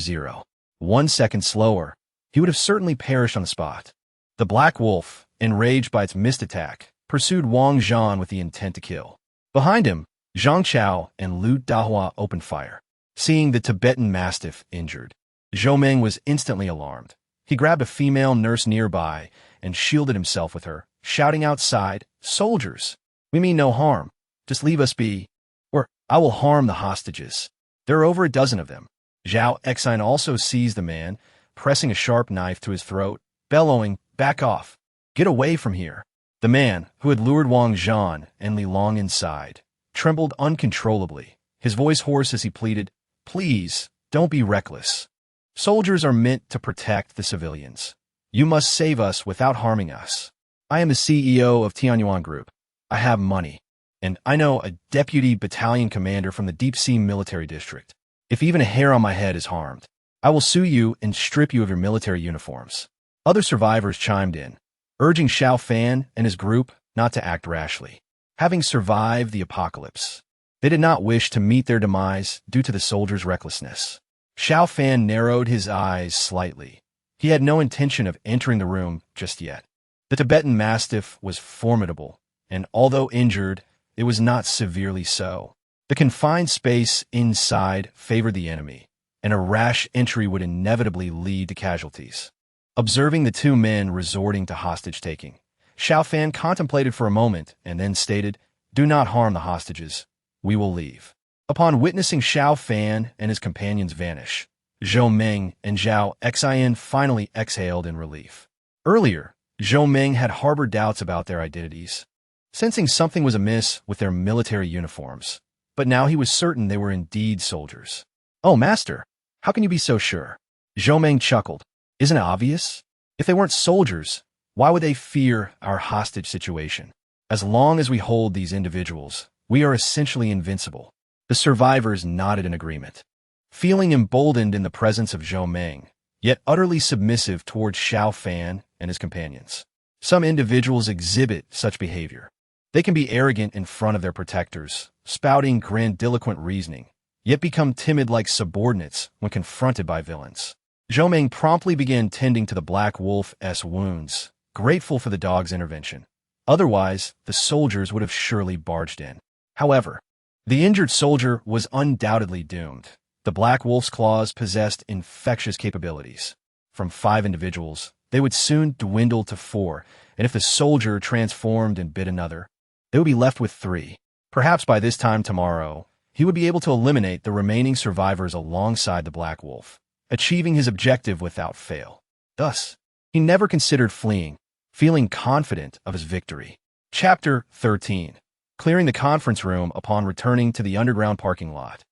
1 second slower, he would have certainly perished on the spot. The black wolf, enraged by its missed attack, pursued Wang Zhan with the intent to kill. Behind him, Zhang Chao and Lu Dahua opened fire. Seeing the Tibetan Mastiff injured, Zhou Meng was instantly alarmed. He grabbed a female nurse nearby and shielded himself with her, shouting outside, "Soldiers, we mean no harm. Just leave us be, or I will harm the hostages." There are over a dozen of them. Zhao Exine also seized the man, pressing a sharp knife to his throat, bellowing, "Back off! Get away from here!" The man, who had lured Wang Zhan and Li Long inside, trembled uncontrollably, his voice hoarse as he pleaded, "Please, don't be reckless. Soldiers are meant to protect the civilians. You must save us without harming us. I am the CEO of Tianyuan Group. I have money, and I know a deputy battalion commander from the Deep Sea Military District. If even a hair on my head is harmed, I will sue you and strip you of your military uniforms." Other survivors chimed in, urging Xiao Fan and his group not to act rashly. Having survived the apocalypse, they did not wish to meet their demise due to the soldiers' recklessness. Xiao Fan narrowed his eyes slightly. He had no intention of entering the room just yet. The Tibetan Mastiff was formidable, and although injured, it was not severely so. The confined space inside favored the enemy, and a rash entry would inevitably lead to casualties. Observing the two men resorting to hostage-taking, Xiao Fan contemplated for a moment and then stated, "Do not harm the hostages. We will leave." Upon witnessing Xiao Fan and his companions vanish, Zhou Meng and Zhao Xian finally exhaled in relief. Earlier, Zhou Meng had harbored doubts about their identities, sensing something was amiss with their military uniforms, but now he was certain they were indeed soldiers. "Oh, Master, how can you be so sure?" Zhou Meng chuckled. "Isn't it obvious? If they weren't soldiers, why would they fear our hostage situation? As long as we hold these individuals, we are essentially invincible." The survivors nodded in agreement. Feeling emboldened in the presence of Zhou Meng, yet utterly submissive towards Xiao Fan and his companions. Some individuals exhibit such behavior. They can be arrogant in front of their protectors, spouting grandiloquent reasoning, yet become timid like subordinates when confronted by villains. Zhou Meng promptly began tending to the Black Wolf's wounds, grateful for the dog's intervention. Otherwise, the soldiers would have surely barged in. However, the injured soldier was undoubtedly doomed. The Black Wolf's claws possessed infectious capabilities. From 5 individuals, they would soon dwindle to 4, and if the soldier transformed and bit another, they would be left with 3. Perhaps by this time tomorrow, he would be able to eliminate the remaining survivors alongside the Black Wolf, achieving his objective without fail. Thus, he never considered fleeing, feeling confident of his victory. Chapter 13. Clearing the conference room upon returning to the underground parking lot.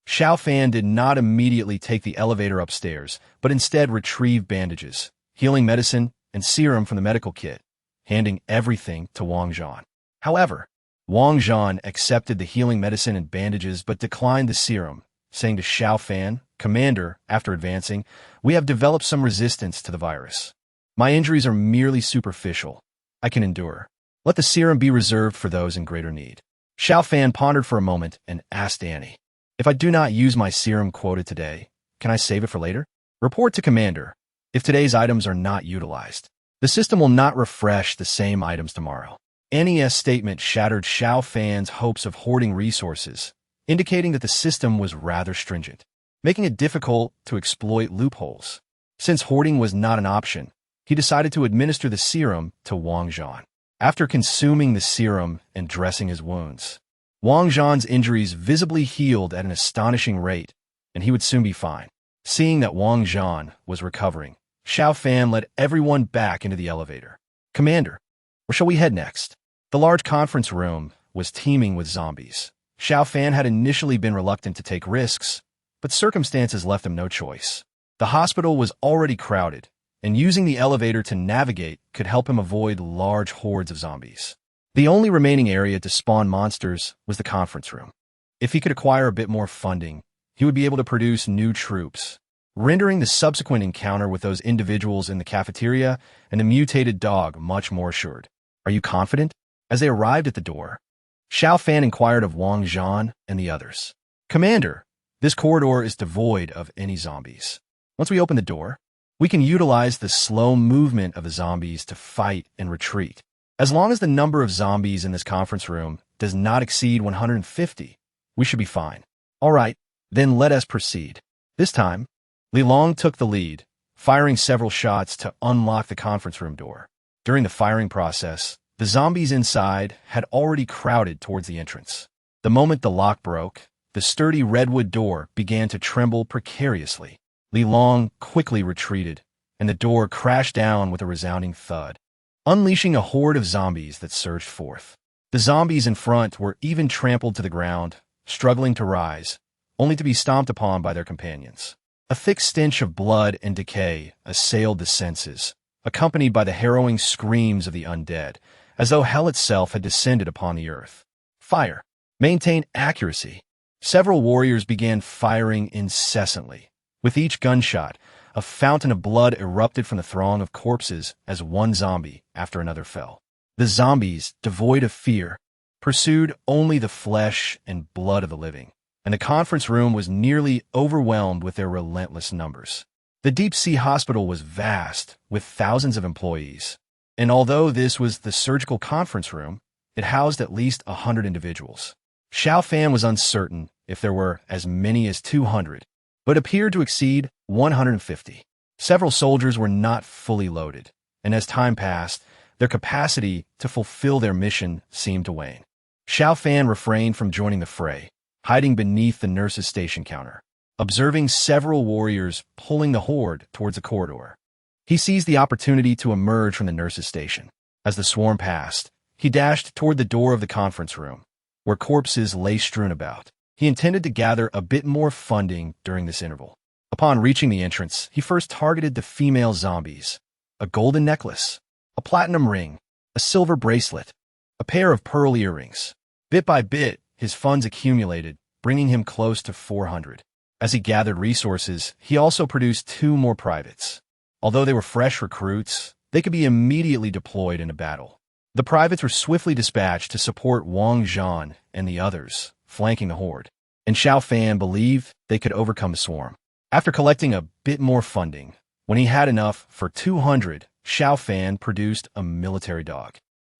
Xiao Fan did not immediately take the elevator upstairs, but instead retrieved bandages, healing medicine, and serum from the medical kit, handing everything to Wang Zhan. However, Wang Zhan accepted the healing medicine and bandages but declined the serum, saying to Xiao Fan, "Commander," after advancing, "we have developed some resistance to the virus. My injuries are merely superficial. I can endure. Let the serum be reserved for those in greater need." Xiao Fan pondered for a moment and asked Annie, "If I do not use my serum quota today, can I save it for later?" "Report to Commander. If today's items are not utilized, the system will not refresh the same items tomorrow." Annie's statement shattered Xiao Fan's hopes of hoarding resources, indicating that the system was rather stringent, making it difficult to exploit loopholes. Since hoarding was not an option, he decided to administer the serum to Wang Zhan. After consuming the serum and dressing his wounds, Wang Zhan's injuries visibly healed at an astonishing rate, and he would soon be fine. Seeing that Wang Zhan was recovering, Xiao Fan led everyone back into the elevator. "Commander, where shall we head next?" The large conference room was teeming with zombies. Xiao Fan had initially been reluctant to take risks, but circumstances left him no choice. The hospital was already crowded, and using the elevator to navigate could help him avoid large hordes of zombies. The only remaining area to spawn monsters was the conference room. If he could acquire a bit more funding, he would be able to produce new troops, rendering the subsequent encounter with those individuals in the cafeteria and the mutated dog much more assured. Are you confident? As they arrived at the door, Xiao Fan inquired of Wang Zhan and the others. Commander, this corridor is devoid of any zombies. Once we open the door, we can utilize the slow movement of the zombies to fight and retreat. As long as the number of zombies in this conference room does not exceed 150, we should be fine. All right, then let us proceed. This time, Li Long took the lead, firing several shots to unlock the conference room door. During the firing process, the zombies inside had already crowded towards the entrance. The moment the lock broke, the sturdy redwood door began to tremble precariously. Li Long quickly retreated, and the door crashed down with a resounding thud, unleashing a horde of zombies that surged forth. The zombies in front were even trampled to the ground, struggling to rise, only to be stomped upon by their companions. A thick stench of blood and decay assailed the senses, accompanied by the harrowing screams of the undead, as though hell itself had descended upon the earth. Fire. Maintain accuracy. Several warriors began firing incessantly. With each gunshot, a fountain of blood erupted from the throng of corpses as one zombie after another fell. The zombies, devoid of fear, pursued only the flesh and blood of the living, and the conference room was nearly overwhelmed with their relentless numbers. The deep-sea hospital was vast, with thousands of employees, and although this was the surgical conference room, it housed at least 100 individuals. Xiao Fan was uncertain if there were as many as 200, but appeared to exceed 150. Several soldiers were not fully loaded, and as time passed, their capacity to fulfill their mission seemed to wane. Xiao Fan refrained from joining the fray, hiding beneath the nurse's station counter, observing several warriors pulling the horde towards a corridor. He seized the opportunity to emerge from the nurse's station. As the swarm passed, he dashed toward the door of the conference room, where corpses lay strewn about. He intended to gather a bit more funding during this interval. Upon reaching the entrance, he first targeted the female zombies. A golden necklace, a platinum ring, a silver bracelet, a pair of pearl earrings. Bit by bit, his funds accumulated, bringing him close to 400. As he gathered resources, he also produced 2 more privates. Although they were fresh recruits, they could be immediately deployed in a battle. The privates were swiftly dispatched to support Wang Zhan and the others, flanking the horde, and Xiao Fan believed they could overcome the swarm. After collecting a bit more funding, when he had enough for 200, Xiao Fan produced a military dog.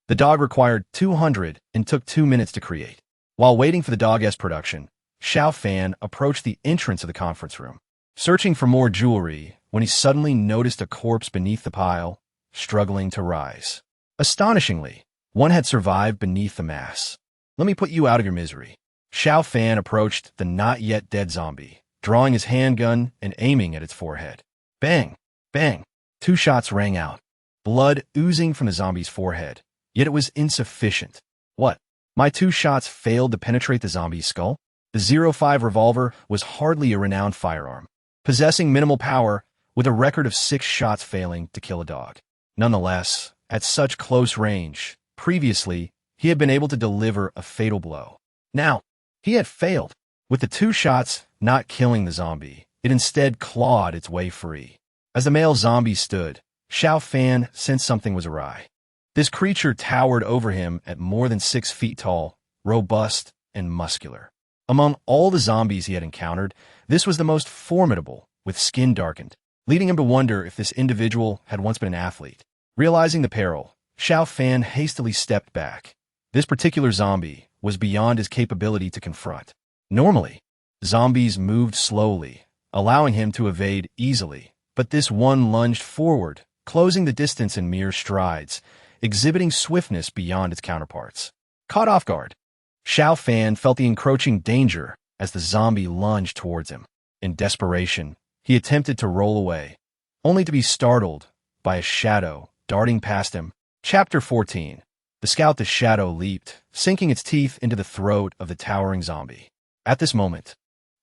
The dog required 200 and took 2 minutes to create. While waiting for the dog's production, Xiao Fan approached the entrance of the conference room, searching for more jewelry when he suddenly noticed a corpse beneath the pile, struggling to rise. Astonishingly, one had survived beneath the mass. Let me put you out of your misery. Xiao Fan approached the not-yet-dead zombie, drawing his handgun and aiming at its forehead. Bang! Bang! 2 shots rang out, blood oozing from the zombie's forehead, yet it was insufficient. What? My 2 shots failed to penetrate the zombie's skull? The .05 revolver was hardly a renowned firearm, possessing minimal power with a record of 6 shots failing to kill a dog. Nonetheless, at such close range, previously, he had been able to deliver a fatal blow. Now, he had failed. With the 2 shots not killing the zombie, it instead clawed its way free. As the male zombie stood, Xiao Fan sensed something was awry. This creature towered over him at more than 6 feet tall, robust, and muscular. Among all the zombies he had encountered, this was the most formidable, with skin darkened, leading him to wonder if this individual had once been an athlete. Realizing the peril, Xiao Fan hastily stepped back. This particular zombie was beyond his capability to confront. Normally, zombies moved slowly, allowing him to evade easily, but this one lunged forward, closing the distance in mere strides, exhibiting swiftness beyond its counterparts. Caught off guard, Xiao Fan felt the encroaching danger as the zombie lunged towards him. In desperation, he attempted to roll away, only to be startled by a shadow darting past him. Chapter 14. The scout the shadow leaped, sinking its teeth into the throat of the towering zombie. At this moment,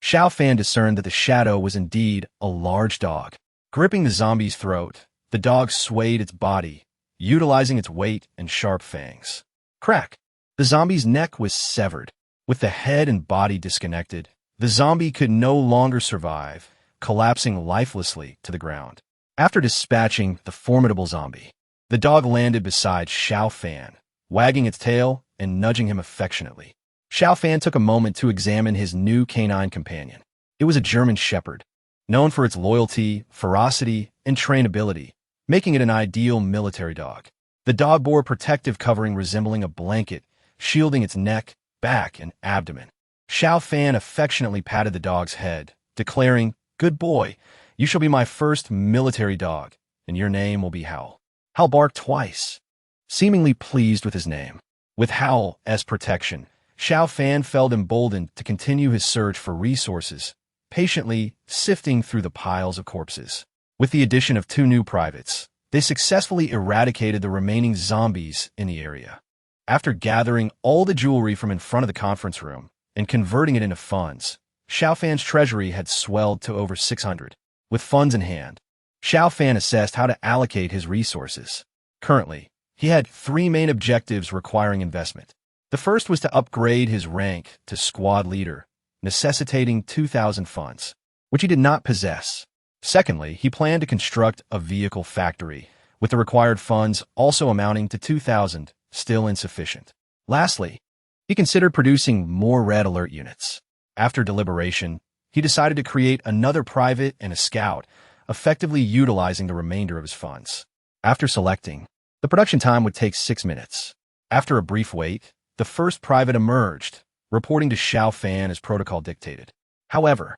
Xiao Fan discerned that the shadow was indeed a large dog. Gripping the zombie's throat, the dog swayed its body, utilizing its weight and sharp fangs. Crack! The zombie's neck was severed. With the head and body disconnected, the zombie could no longer survive, collapsing lifelessly to the ground. After dispatching the formidable zombie, the dog landed beside Xiao Fan, wagging its tail and nudging him affectionately. Xiao Fan took a moment to examine his new canine companion. It was a German shepherd, known for its loyalty, ferocity, and trainability, making it an ideal military dog. The dog bore a protective covering resembling a blanket, shielding its neck, back, and abdomen. Xiao Fan affectionately patted the dog's head, declaring, "Good boy, you shall be my first military dog, and your name will be Howl." Howl barked twice, seemingly pleased with his name. With Howl as protection, Xiao Fan felt emboldened to continue his search for resources, patiently sifting through the piles of corpses. With the addition of 2 new privates, they successfully eradicated the remaining zombies in the area. After gathering all the jewelry from in front of the conference room and converting it into funds, Xiao Fan's treasury had swelled to over 600. With funds in hand, Xiao Fan assessed how to allocate his resources. Currently, he had 3 main objectives requiring investment. The first was to upgrade his rank to squad leader, necessitating 2,000 funds, which he did not possess. Secondly, he planned to construct a vehicle factory, with the required funds also amounting to 2,000, still insufficient. Lastly, he considered producing more red alert units. After deliberation, he decided to create another private and a scout, effectively utilizing the remainder of his funds. After selecting, the production time would take 6 minutes. After a brief wait, the first private emerged, reporting to Xiao Fan as protocol dictated. However,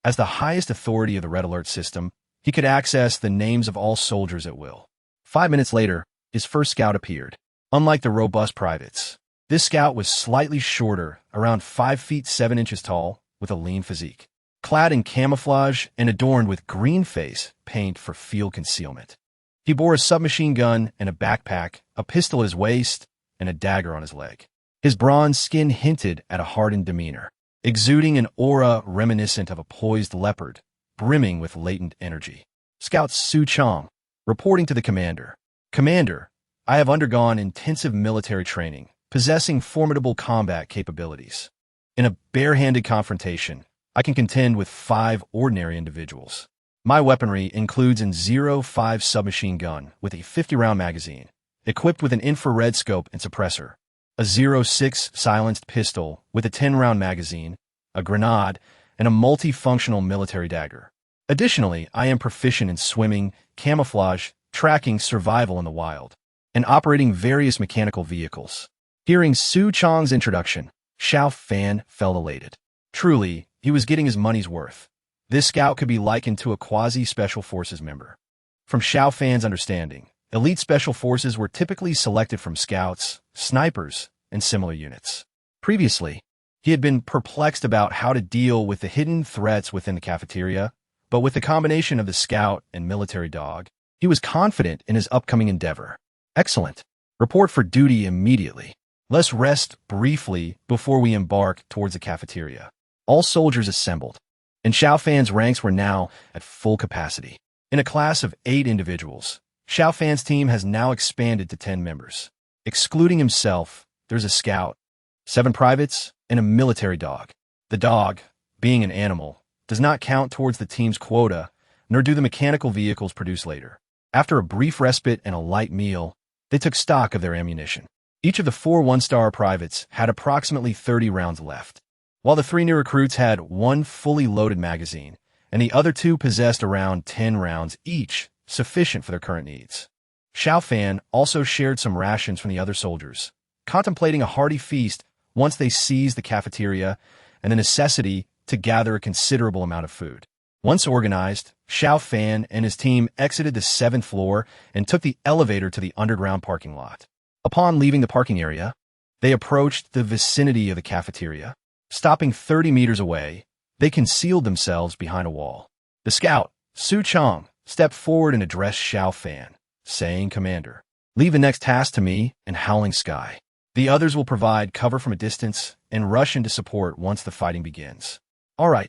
as the highest authority of the Red Alert system, he could access the names of all soldiers at will. 5 minutes later, his first scout appeared. Unlike the robust privates, this scout was slightly shorter, around 5 feet 7 inches tall, with a lean physique. Clad in camouflage and adorned with green face paint for field concealment. He bore a submachine gun and a backpack, a pistol at his waist, and a dagger on his leg. His bronze skin hinted at a hardened demeanor, exuding an aura reminiscent of a poised leopard, brimming with latent energy. Scout Su Chong, reporting to the commander. "Commander, I have undergone intensive military training, possessing formidable combat capabilities. In a barehanded confrontation, I can contend with 5 ordinary individuals. My weaponry includes an 0.5 submachine gun with a 50-round magazine, equipped with an infrared scope and suppressor, a 0.6 silenced pistol with a 10-round magazine, a grenade, and a multifunctional military dagger. Additionally, I am proficient in swimming, camouflage, tracking, survival in the wild, and operating various mechanical vehicles." Hearing Su Chong's introduction, Xiao Fan felt elated. Truly, he was getting his money's worth. This scout could be likened to a quasi-special forces member. From Xiao Fan's understanding, elite special forces were typically selected from scouts, snipers, and similar units. Previously, he had been perplexed about how to deal with the hidden threats within the cafeteria, but with the combination of the scout and military dog, he was confident in his upcoming endeavor. "Excellent. Report for duty immediately. Let's rest briefly before we embark towards the cafeteria." All soldiers assembled, and Xiao Fan's ranks were now at full capacity. In a class of 8 individuals, Xiao Fan's team has now expanded to 10 members. Excluding himself, there's a scout, 7 privates, and a military dog. The dog, being an animal, does not count towards the team's quota, nor do the mechanical vehicles produce later. After a brief respite and a light meal, they took stock of their ammunition. Each of the 4 one-star privates had approximately 30 rounds left, while the 3 new recruits had 1 fully loaded magazine, and the other 2 possessed around 10 rounds each, sufficient for their current needs. Xiao Fan also shared some rations from the other soldiers, contemplating a hearty feast once they seized the cafeteria and the necessity to gather a considerable amount of food. Once organized, Xiao Fan and his team exited the 7th floor and took the elevator to the underground parking lot. Upon leaving the parking area, they approached the vicinity of the cafeteria. Stopping 30 meters away, they concealed themselves behind a wall. The scout, Su Chong, stepped forward and addressed Xiao Fan, saying, "Commander, leave the next task to me and Howling Sky. The others will provide cover from a distance and rush into support once the fighting begins." "All right."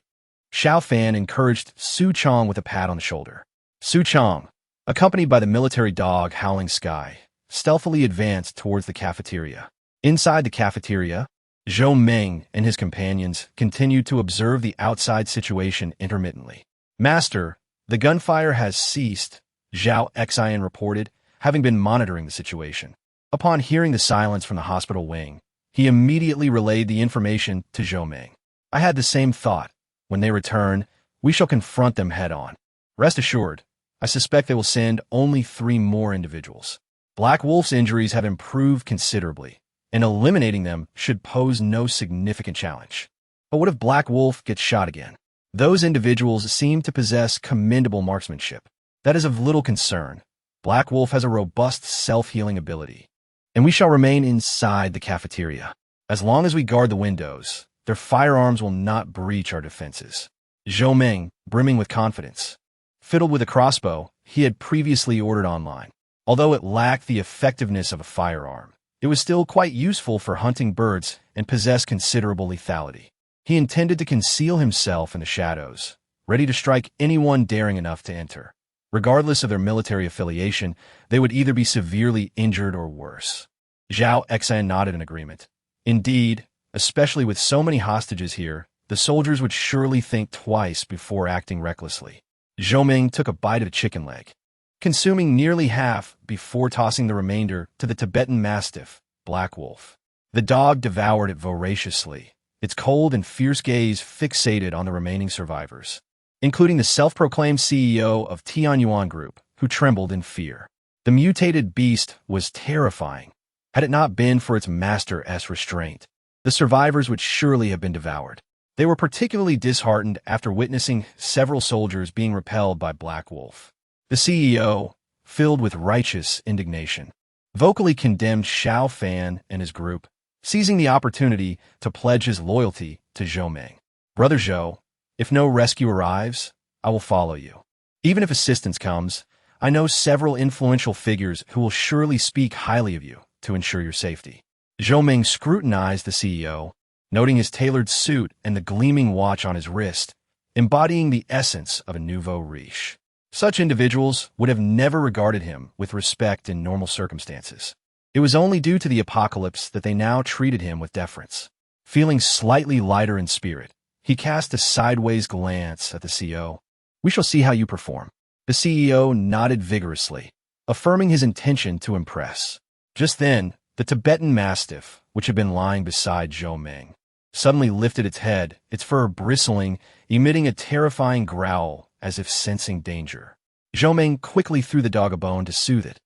Xiao Fan encouraged Su Chong with a pat on the shoulder. Su Chong, accompanied by the military dog Howling Sky, stealthily advanced towards the cafeteria. Inside the cafeteria, Zhou Meng and his companions continued to observe the outside situation intermittently. "Master, the gunfire has ceased," Zhao Xian reported, having been monitoring the situation. Upon hearing the silence from the hospital wing, he immediately relayed the information to Zhou Meng. "I had the same thought. When they return, we shall confront them head-on. Rest assured, I suspect they will send only 3 more individuals. Black Wolf's injuries have improved considerably, and eliminating them should pose no significant challenge. But what if Black Wolf gets shot again? Those individuals seem to possess commendable marksmanship. That is of little concern. Black Wolf has a robust self-healing ability, and we shall remain inside the cafeteria. As long as we guard the windows, their firearms will not breach our defenses." Zhou Meng, brimming with confidence, fiddled with a crossbow he had previously ordered online. Although it lacked the effectiveness of a firearm, it was still quite useful for hunting birds and possessed considerable lethality. He intended to conceal himself in the shadows, ready to strike anyone daring enough to enter. Regardless of their military affiliation, they would either be severely injured or worse. Zhao Xian nodded in agreement. Indeed, especially with so many hostages here, the soldiers would surely think twice before acting recklessly. Zhou Meng took a bite of the chicken leg, consuming nearly half before tossing the remainder to the Tibetan Mastiff, Black Wolf. The dog devoured it voraciously, its cold and fierce gaze fixated on the remaining survivors, including the self-proclaimed CEO of Tianyuan Group, who trembled in fear. The mutated beast was terrifying. Had it not been for its master's restraint, the survivors would surely have been devoured. They were particularly disheartened after witnessing several soldiers being repelled by Black Wolf. The CEO, filled with righteous indignation, vocally condemned Xiao Fan and his group, seizing the opportunity to pledge his loyalty to Zhou Meng. "Brother Zhou, if no rescue arrives, I will follow you. Even if assistance comes, I know several influential figures who will surely speak highly of you to ensure your safety." Zhou Meng scrutinized the CEO, noting his tailored suit and the gleaming watch on his wrist, embodying the essence of a nouveau riche. Such individuals would have never regarded him with respect in normal circumstances. It was only due to the apocalypse that they now treated him with deference. Feeling slightly lighter in spirit, he cast a sideways glance at the CEO. "We shall see how you perform." The CEO nodded vigorously, affirming his intention to impress. Just then, the Tibetan Mastiff, which had been lying beside Zhou Meng, suddenly lifted its head, its fur bristling, emitting a terrifying growl as if sensing danger. Zhou Meng quickly threw the dog a bone to soothe it.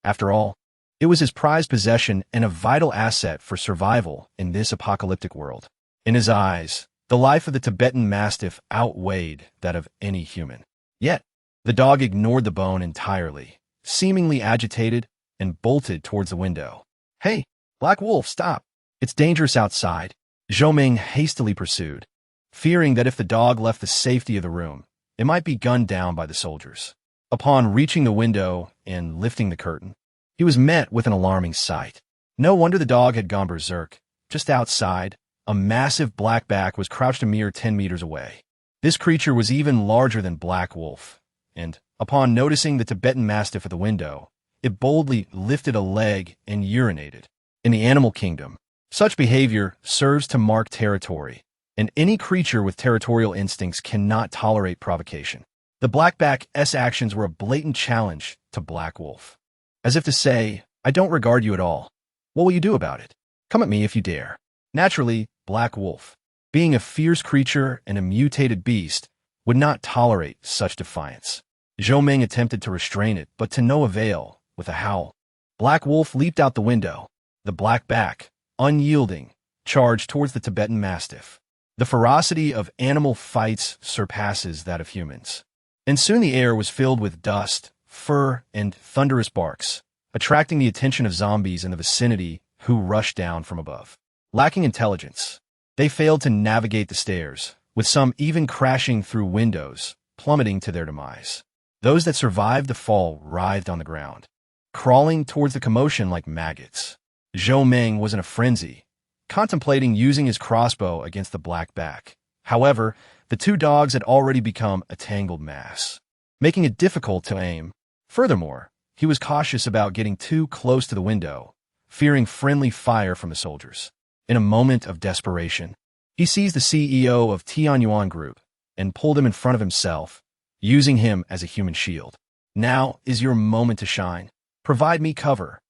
After all, it was his prized possession and a vital asset for survival in this apocalyptic world. In his eyes, the life of the Tibetan Mastiff outweighed that of any human. Yet, the dog ignored the bone entirely, seemingly agitated, and bolted towards the window. "Hey, Black Wolf, stop! It's dangerous outside," Zhou Meng hastily pursued, fearing that if the dog left the safety of the room, it might be gunned down by the soldiers. Upon reaching the window and lifting the curtain, he was met with an alarming sight. No wonder the dog had gone berserk. Just outside, a massive blackback was crouched a mere 10 meters away. This creature was even larger than Black Wolf, and, upon noticing the Tibetan Mastiff at the window, it boldly lifted a leg and urinated. In the animal kingdom, such behavior serves to mark territory, and any creature with territorial instincts cannot tolerate provocation. The blackback's actions were a blatant challenge to Black Wolf, as if to say, "I don't regard you at all. What will you do about it? Come at me if you dare." Naturally, Black Wolf, being a fierce creature and a mutated beast, would not tolerate such defiance. Zhou Meng attempted to restrain it, but to no avail. With a howl, Black Wolf leaped out the window. The blackback, unyielding, charged towards the Tibetan Mastiff. The ferocity of animal fights surpasses that of humans. And soon the air was filled with dust, fur, and thunderous barks, attracting the attention of zombies in the vicinity who rushed down from above. Lacking intelligence, they failed to navigate the stairs, with some even crashing through windows, plummeting to their demise. Those that survived the fall writhed on the ground, crawling towards the commotion like maggots. Zhou Meng was in a frenzy, contemplating using his crossbow against the blackback. However, the two dogs had already become a tangled mass, making it difficult to aim. Furthermore, he was cautious about getting too close to the window, fearing friendly fire from the soldiers. In a moment of desperation, he seized the CEO of Tianyuan Group and pulled him in front of himself, using him as a human shield. Now is your moment to shine. Provide me cover.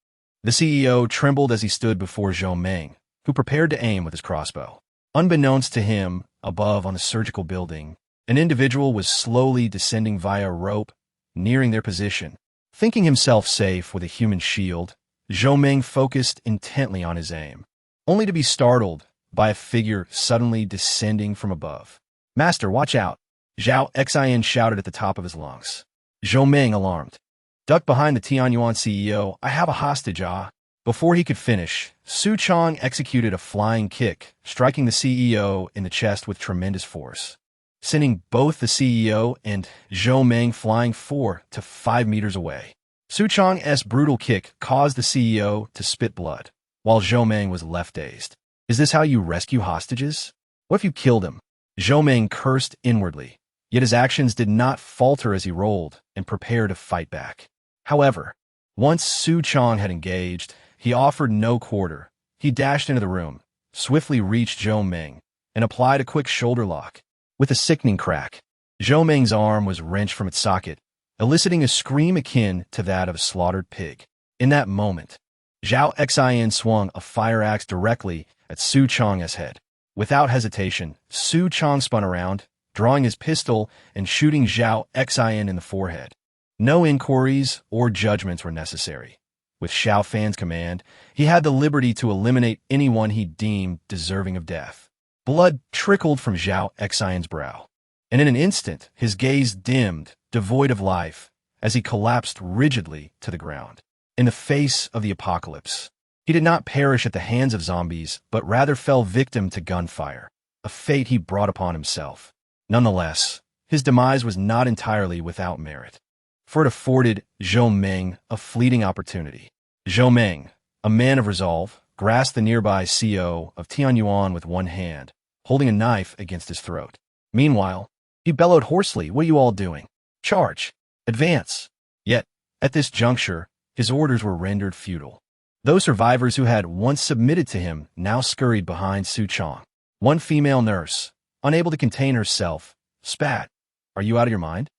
The CEO trembled as he stood before Zhou Meng, who prepared to aim with his crossbow. Unbeknownst to him, above on the surgical building, an individual was slowly descending via a rope, nearing their position. Thinking himself safe with a human shield, Zhou Meng focused intently on his aim, only to be startled by a figure suddenly descending from above. "Master, watch out!" Zhao Xin shouted at the top of his lungs. Zhou Meng, alarmed, ducked behind the Tianyuan CEO. "I have a hostage, ah!" Before he could finish, Su Chong executed a flying kick, striking the CEO in the chest with tremendous force, sending both the CEO and Zhou Meng flying 4 to 5 meters away. Su Chong's brutal kick caused the CEO to spit blood, while Zhou Meng was left dazed. "Is this how you rescue hostages? What if you killed him?" Zhou Meng cursed inwardly, yet his actions did not falter as he rolled and prepared to fight back. However, once Su Chong had engaged, he offered no quarter. He dashed into the room, swiftly reached Zhou Meng, and applied a quick shoulder lock. With a sickening crack, Zhou Meng's arm was wrenched from its socket, eliciting a scream akin to that of a slaughtered pig. In that moment, Zhao Xin swung a fire axe directly at Su Chong's head. Without hesitation, Su Chong spun around, drawing his pistol and shooting Zhao Xin in the forehead. No inquiries or judgments were necessary. With Xiao Fan's command, he had the liberty to eliminate anyone he deemed deserving of death. Blood trickled from Zhao Xion's brow, and in an instant his gaze dimmed, devoid of life, as he collapsed rigidly to the ground. In the face of the apocalypse, he did not perish at the hands of zombies, but rather fell victim to gunfire, a fate he brought upon himself. Nonetheless, his demise was not entirely without merit, for it afforded Zhou Meng a fleeting opportunity. Zhou Meng, a man of resolve, grasped the nearby CEO of Tianyuan with one hand, holding a knife against his throat. Meanwhile, he bellowed hoarsely, "What are you all doing? Charge! Advance!" Yet, at this juncture, his orders were rendered futile. Those survivors who had once submitted to him now scurried behind Su Chong. One female nurse, unable to contain herself, spat, "Are you out of your mind?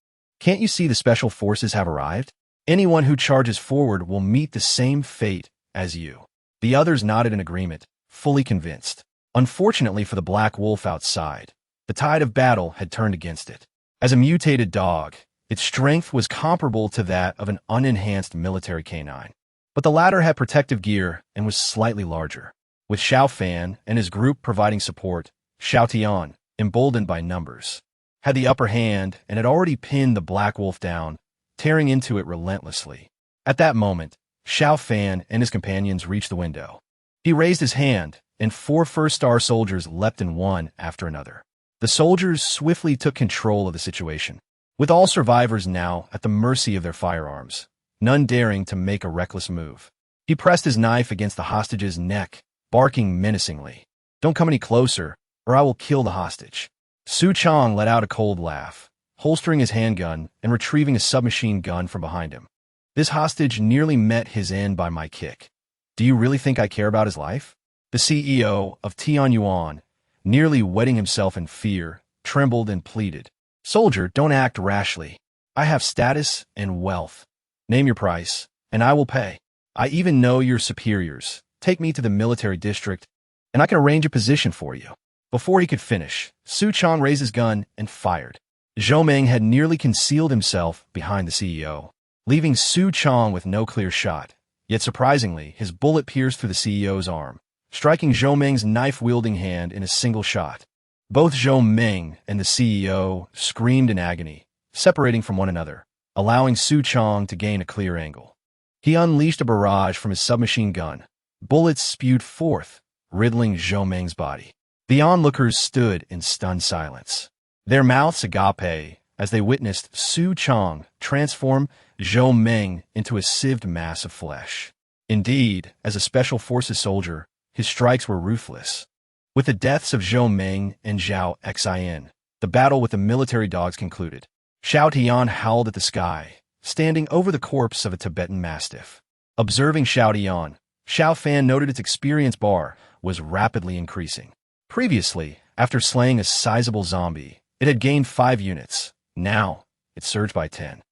Can't you see the special forces have arrived? Anyone who charges forward will meet the same fate as you." The others nodded in agreement, fully convinced. Unfortunately for the black wolf outside, the tide of battle had turned against it. As a mutated dog, its strength was comparable to that of an unenhanced military canine. But the latter had protective gear and was slightly larger. With Xiao Fan and his group providing support, Xiao Tian, emboldened by numbers, had the upper hand and had already pinned the black wolf down, tearing into it relentlessly. At that moment, Xiao Fan and his companions reached the window. He raised his hand, and 4 first-star soldiers leapt in one after another. The soldiers swiftly took control of the situation, with all survivors now at the mercy of their firearms, none daring to make a reckless move. He pressed his knife against the hostage's neck, barking menacingly, "Don't come any closer, or I will kill the hostage." Su Chong let out a cold laugh, holstering his handgun and retrieving a submachine gun from behind him. "This hostage nearly met his end by my kick. Do you really think I care about his life?" The CEO of Tianyuan, nearly wetting himself in fear, trembled and pleaded, "Soldier, don't act rashly. I have status and wealth. Name your price, and I will pay. I even know your superiors. Take me to the military district, and I can arrange a position for you." Before he could finish, Su Chong raised his gun and fired. Zhou Meng had nearly concealed himself behind the CEO, leaving Su Chong with no clear shot. Yet surprisingly, his bullet pierced through the CEO's arm, striking Zhou Meng's knife-wielding hand in a single shot. Both Zhou Meng and the CEO screamed in agony, separating from one another, allowing Su Chong to gain a clear angle. He unleashed a barrage from his submachine gun. Bullets spewed forth, riddling Zhou Meng's body. The onlookers stood in stunned silence, their mouths agape as they witnessed Su Chong transform Zhou Meng into a sieved mass of flesh. Indeed, as a special forces soldier, his strikes were ruthless. With the deaths of Zhou Meng and Zhao Xin, the battle with the military dogs concluded. Xiao Tian howled at the sky, standing over the corpse of a Tibetan mastiff. Observing Xiao Fan noted its experience bar was rapidly increasing. Previously, after slaying a sizable zombie, it had gained 5 units. Now, it surged by 10.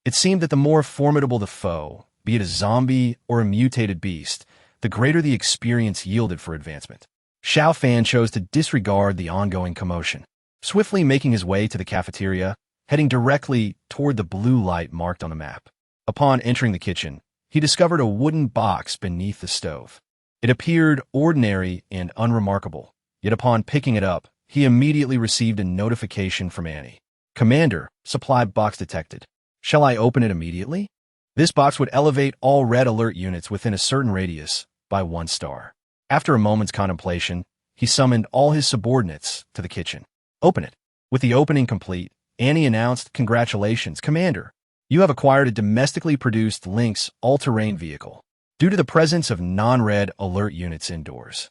It seemed that the more formidable the foe, be it a zombie or a mutated beast, the greater the experience yielded for advancement. Xiao Fan chose to disregard the ongoing commotion, swiftly making his way to the cafeteria, heading directly toward the blue light marked on the map. Upon entering the kitchen, he discovered a wooden box beneath the stove. It appeared ordinary and unremarkable, yet upon picking it up, he immediately received a notification from Annie. "Commander, supply box detected. Shall I open it immediately?" This box would elevate all red alert units within a certain radius by 1 star. After a moment's contemplation, he summoned all his subordinates to the kitchen. "Open it." With the opening complete, Annie announced, "Congratulations, Commander. You have acquired a domestically produced Lynx all-terrain vehicle. Due to the presence of non-red alert units indoors,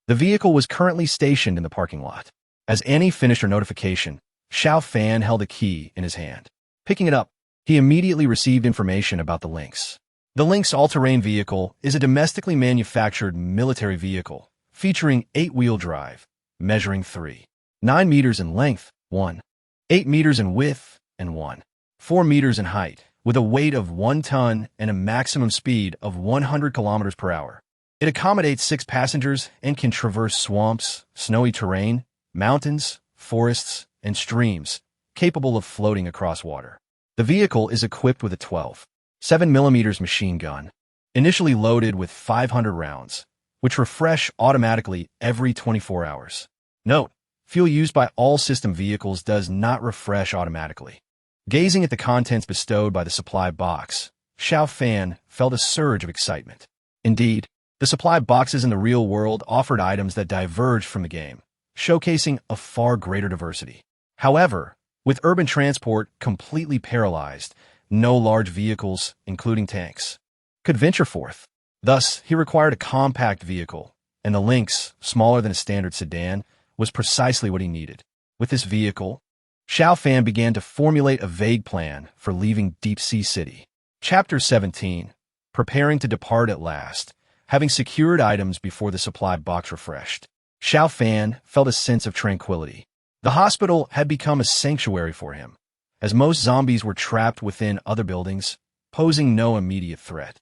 the vehicle was currently stationed in the parking lot." As Annie finished her notification, Xiao Fan held a key in his hand. Picking it up, he immediately received information about the Lynx. The Lynx all-terrain vehicle is a domestically manufactured military vehicle featuring 8-wheel drive, measuring 3.9 meters in length, 1.8 meters in width, and 1.4 meters in height, with a weight of 1 ton and a maximum speed of 100 kilometers per hour. It accommodates 6 passengers and can traverse swamps, snowy terrain, mountains, forests, and streams, capable of floating across water. The vehicle is equipped with a 12.7mm machine gun, initially loaded with 500 rounds, which refresh automatically every 24 hours. Note: fuel used by all system vehicles does not refresh automatically. Gazing at the contents bestowed by the supply box, Xiao Fan felt a surge of excitement. Indeed, the supply boxes in the real world offered items that diverged from the game, showcasing a far greater diversity. However, with urban transport completely paralyzed, no large vehicles, including tanks, could venture forth. Thus, he required a compact vehicle, and the Lynx, smaller than a standard sedan, was precisely what he needed. With this vehicle, Xiao Fan began to formulate a vague plan for leaving Deep Sea City. Chapter 17. Preparing to depart at last. Having secured items before the supply box refreshed, Xiao Fan felt a sense of tranquility. The hospital had become a sanctuary for him, as most zombies were trapped within other buildings, posing no immediate threat.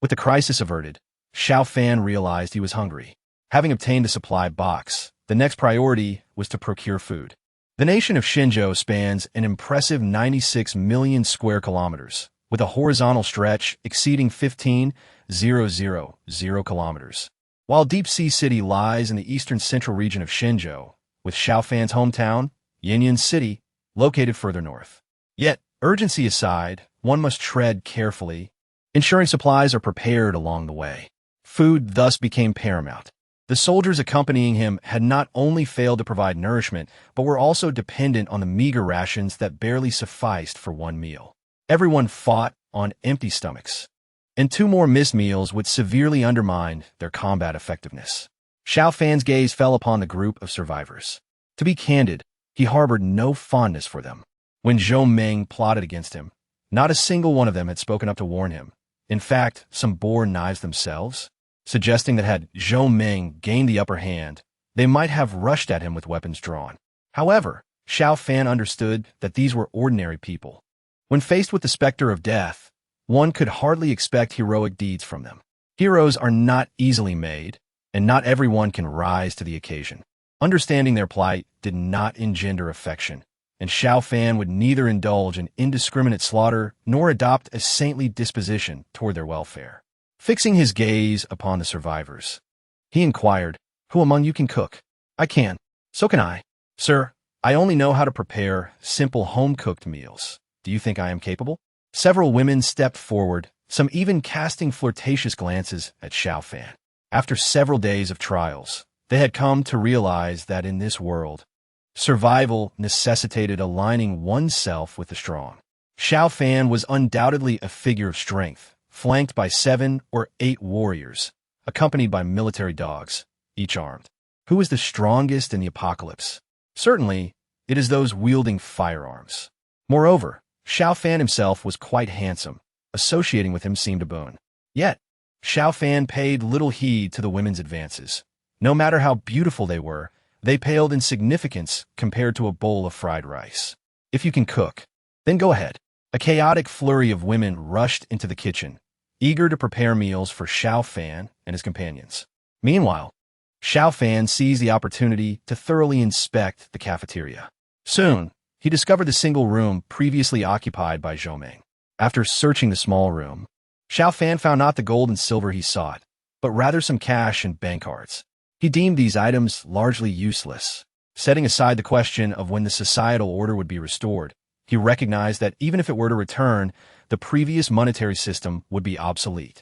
With the crisis averted, Xiao Fan realized he was hungry. Having obtained the supply box, the next priority was to procure food. The nation of Xinzhou spans an impressive 96 million square kilometers, with a horizontal stretch exceeding 15,000 kilometers. While Deep Sea City lies in the eastern central region of Xinzhou, with Xiao Fan's hometown, Yinyan City, located further north. Yet, urgency aside, one must tread carefully, ensuring supplies are prepared along the way. Food thus became paramount. The soldiers accompanying him had not only failed to provide nourishment, but were also dependent on the meager rations that barely sufficed for one meal. Everyone fought on empty stomachs, and 2 more missed meals would severely undermine their combat effectiveness. Xiao Fan's gaze fell upon the group of survivors. To be candid, he harbored no fondness for them. When Zhou Meng plotted against him, not a single one of them had spoken up to warn him. In fact, some bore knives themselves, suggesting that had Zhou Meng gained the upper hand, they might have rushed at him with weapons drawn. However, Xiao Fan understood that these were ordinary people. When faced with the specter of death, one could hardly expect heroic deeds from them. Heroes are not easily made, and not everyone can rise to the occasion. Understanding their plight did not engender affection, and Xiao Fan would neither indulge in indiscriminate slaughter nor adopt a saintly disposition toward their welfare. Fixing his gaze upon the survivors, he inquired, "Who among you can cook?" "I can." "So can I." "Sir, I only know how to prepare simple home-cooked meals. Do you think I am capable?" Several women stepped forward, some even casting flirtatious glances at Xiao Fan. After several days of trials, they had come to realize that in this world, survival necessitated aligning oneself with the strong. Xiao Fan was undoubtedly a figure of strength, flanked by 7 or 8 warriors, accompanied by military dogs, each armed. Who is the strongest in the apocalypse? Certainly, it is those wielding firearms. Moreover, Xiao Fan himself was quite handsome. Associating with him seemed a boon. Yet, Xiao Fan paid little heed to the women's advances. No matter how beautiful they paled in significance compared to a bowl of fried rice. If you can cook, then go ahead. A chaotic flurry of women rushed into the kitchen, eager to prepare meals for Xiao Fan and his companions. Meanwhile, Xiao Fan seized the opportunity to thoroughly inspect the cafeteria. Soon, he discovered the single room previously occupied by Zhomeng. After searching the small room, Xiao Fan found not the gold and silver he sought, but rather some cash and bank cards. He deemed these items largely useless. Setting aside the question of when the societal order would be restored, he recognized that even if it were to return, the previous monetary system would be obsolete.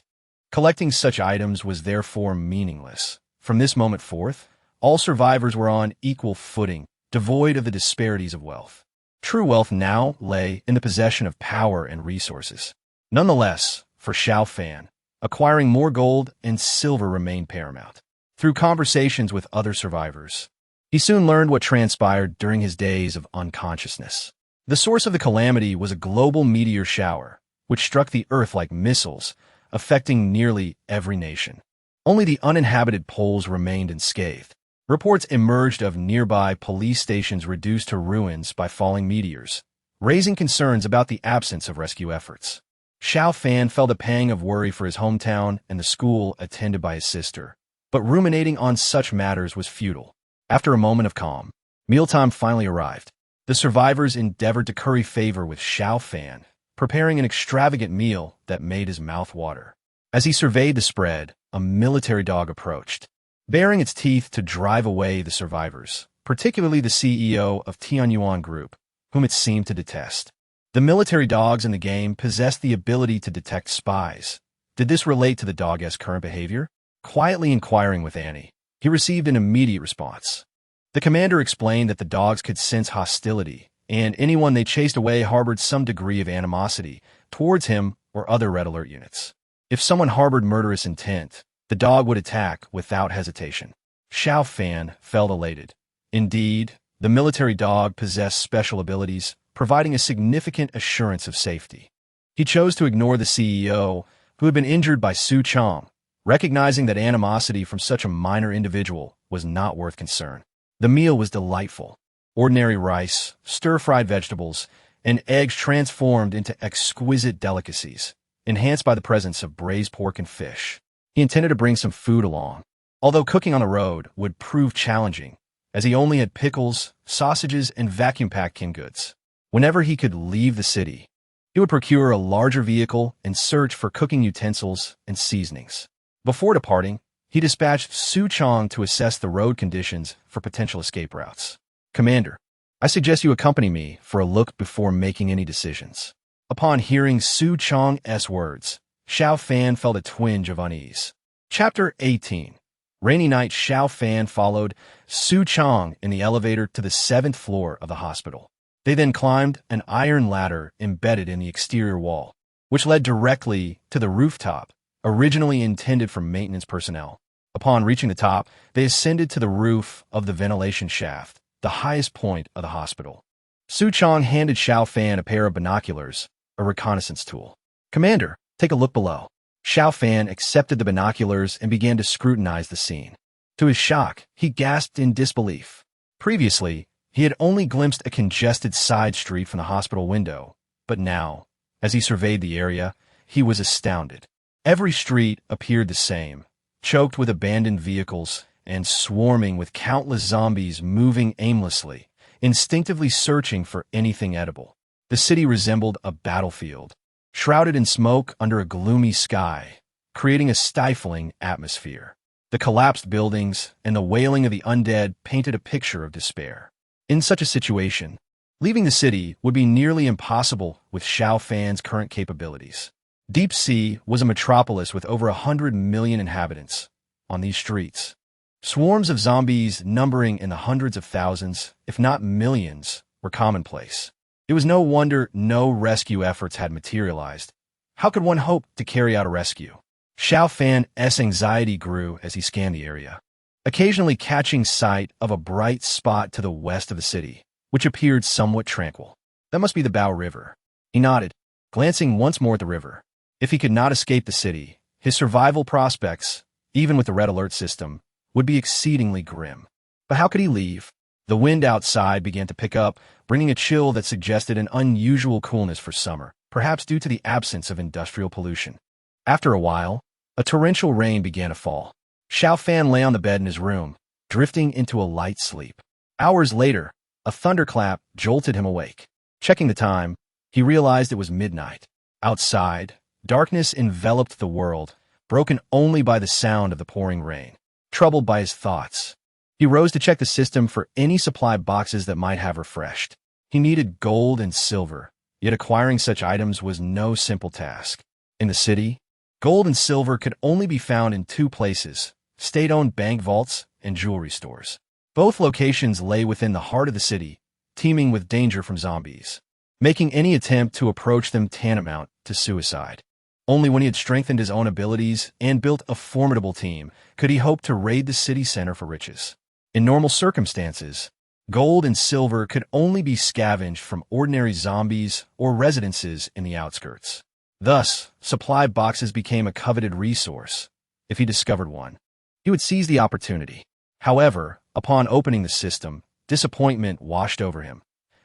Collecting such items was therefore meaningless. From this moment forth, all survivors were on equal footing, devoid of the disparities of wealth. True wealth now lay in the possession of power and resources. Nonetheless, for Xiao Fan, acquiring more gold and silver remained paramount. Through conversations with other survivors, he soon learned what transpired during his days of unconsciousness. The source of the calamity was a global meteor shower, which struck the Earth like missiles, affecting nearly every nation. Only the uninhabited poles remained unscathed. Reports emerged of nearby police stations reduced to ruins by falling meteors, raising concerns about the absence of rescue efforts. Xiao Fan felt a pang of worry for his hometown and the school attended by his sister, but ruminating on such matters was futile. After a moment of calm, mealtime finally arrived. The survivors endeavored to curry favor with Xiao Fan, preparing an extravagant meal that made his mouth water. As he surveyed the spread, a military dog approached, baring its teeth to drive away the survivors, particularly the CEO of Tianyuan Group, whom it seemed to detest. The military dogs in the game possessed the ability to detect spies. Did this relate to the dog's current behavior? Quietly inquiring with Annie, he received an immediate response. The commander explained that the dogs could sense hostility, and anyone they chased away harbored some degree of animosity towards him or other red alert units. If someone harbored murderous intent, the dog would attack without hesitation. Xiao Fan felt elated. Indeed, the military dog possessed special abilities, providing a significant assurance of safety. He chose to ignore the CEO, who had been injured by Su Chong, recognizing that animosity from such a minor individual was not worth concern. The meal was delightful. Ordinary rice, stir-fried vegetables, and eggs transformed into exquisite delicacies, enhanced by the presence of braised pork and fish. He intended to bring some food along, although cooking on the road would prove challenging, as he only had pickles, sausages, and vacuum-packed canned goods. Whenever he could leave the city, he would procure a larger vehicle and search for cooking utensils and seasonings. Before departing, he dispatched Su Chong to assess the road conditions for potential escape routes. Commander, I suggest you accompany me for a look before making any decisions. Upon hearing Su Chong's words, Xiao Fan felt a twinge of unease. Chapter 18. Rainy night. Xiao Fan followed Su Chong in the elevator to the 7th floor of the hospital. They then climbed an iron ladder embedded in the exterior wall, which led directly to the rooftop, originally intended for maintenance personnel. Upon reaching the top, they ascended to the roof of the ventilation shaft, the highest point of the hospital. Su Chong handed Xiao Fan a pair of binoculars, a reconnaissance tool. Commander, take a look below. Xiao Fan accepted the binoculars and began to scrutinize the scene. To his shock, he gasped in disbelief. Previously, he had only glimpsed a congested side street from the hospital window, but now, as he surveyed the area, he was astounded. Every street appeared the same, choked with abandoned vehicles and swarming with countless zombies moving aimlessly, instinctively searching for anything edible. The city resembled a battlefield, shrouded in smoke under a gloomy sky, creating a stifling atmosphere. The collapsed buildings and the wailing of the undead painted a picture of despair. In such a situation, leaving the city would be nearly impossible with Xiao Fan's current capabilities. Deep Sea was a metropolis with over 100 million inhabitants. On these streets, swarms of zombies numbering in the hundreds of thousands, if not millions, were commonplace. It was no wonder no rescue efforts had materialized. How could one hope to carry out a rescue? Xiao Fan's anxiety grew as he scanned the area, occasionally catching sight of a bright spot to the west of the city, which appeared somewhat tranquil. That must be the Bao River. He nodded, glancing once more at the river. If he could not escape the city, his survival prospects, even with the red alert system, would be exceedingly grim. But how could he leave? The wind outside began to pick up, bringing a chill that suggested an unusual coolness for summer, perhaps due to the absence of industrial pollution. After a while, a torrential rain began to fall. Xiao Fan lay on the bed in his room, drifting into a light sleep. Hours later, a thunderclap jolted him awake. Checking the time, he realized it was midnight. Outside, darkness enveloped the world, broken only by the sound of the pouring rain. Troubled by his thoughts, he rose to check the system for any supply boxes that might have refreshed. He needed gold and silver, yet acquiring such items was no simple task. In the city, gold and silver could only be found in two places: state-owned bank vaults and jewelry stores. Both locations lay within the heart of the city, teeming with danger from zombies, making any attempt to approach them tantamount to suicide. Only when he had strengthened his own abilities and built a formidable team could he hope to raid the city center for riches. In normal circumstances, gold and silver could only be scavenged from ordinary zombies or residences in the outskirts. Thus, supply boxes became a coveted resource. If he discovered one, he would seize the opportunity. However, upon opening the system, disappointment washed over him.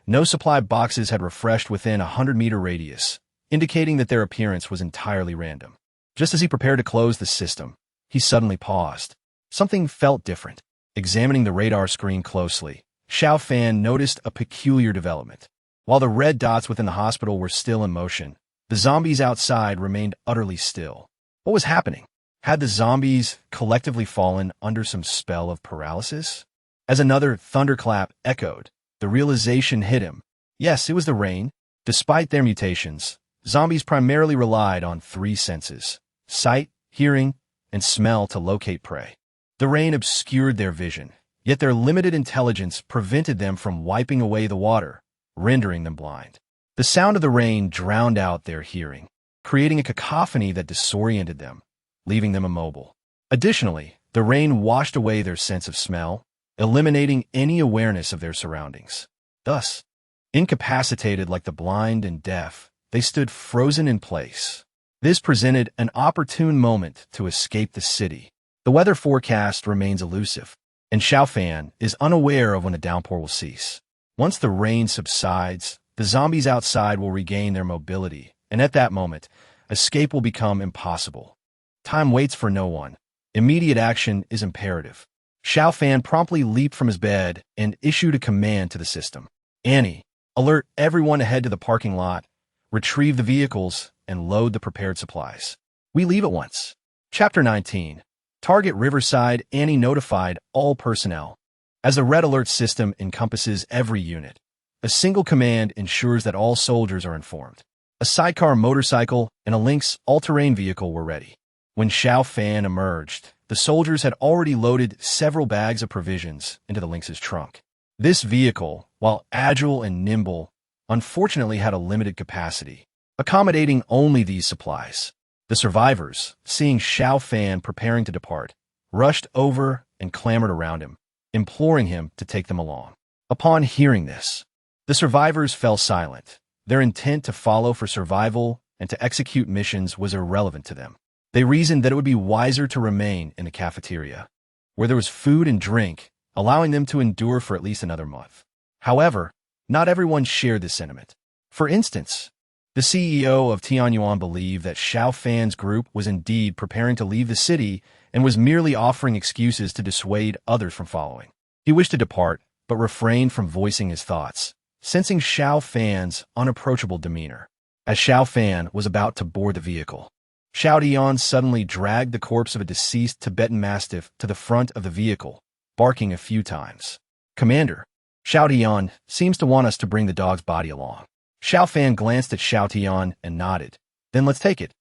No supply boxes had refreshed within a 100-meter radius, indicating that their appearance was entirely random. Just as he prepared to close the system, he suddenly paused. Something felt different. Examining the radar screen closely, Xiao Fan noticed a peculiar development. While the red dots within the hospital were still in motion, the zombies outside remained utterly still. What was happening? Had the zombies collectively fallen under some spell of paralysis? As another thunderclap echoed, the realization hit him. Yes, it was the rain. Despite their mutations, zombies primarily relied on three senses: sight, hearing, and smell to locate prey. The rain obscured their vision, yet their limited intelligence prevented them from wiping away the water, rendering them blind. The sound of the rain drowned out their hearing, creating a cacophony that disoriented them, leaving them immobile. Additionally, the rain washed away their sense of smell, eliminating any awareness of their surroundings. Thus, incapacitated like the blind and deaf, they stood frozen in place. This presented an opportune moment to escape the city. The weather forecast remains elusive, and Xiao Fan is unaware of when the downpour will cease. Once the rain subsides, the zombies outside will regain their mobility, and at that moment, escape will become impossible. Time waits for no one. Immediate action is imperative. Xiao Fan promptly leaped from his bed and issued a command to the system. Annie, alert everyone to head to the parking lot, retrieve the vehicles, and load the prepared supplies. We leave at once. Chapter 19. Target Riverside. Annie notified all personnel. As the red alert system encompasses every unit, a single command ensures that all soldiers are informed. A sidecar motorcycle and a Lynx all-terrain vehicle were ready. When Xiao Fan emerged, the soldiers had already loaded several bags of provisions into the Lynx's trunk. This vehicle, while agile and nimble, unfortunately had a limited capacity, accommodating only these supplies. The survivors, seeing Xiao Fan preparing to depart, rushed over and clamored around him, imploring him to take them along. Upon hearing this, the survivors fell silent. Their intent to follow for survival and to execute missions was irrelevant to them. They reasoned that it would be wiser to remain in the cafeteria, where there was food and drink, allowing them to endure for at least another month. However, not everyone shared this sentiment. For instance, the CEO of Tianyuan believed that Xiao Fan's group was indeed preparing to leave the city and was merely offering excuses to dissuade others from following. He wished to depart, but refrained from voicing his thoughts, sensing Xiao Fan's unapproachable demeanor. As Xiao Fan was about to board the vehicle, Xiao Dian suddenly dragged the corpse of a deceased Tibetan Mastiff to the front of the vehicle, barking a few times. "Commander, Xiao Dian seems to want us to bring the dog's body along." Xiao Fan glanced at Xiao Tian and nodded. "Then let's take it.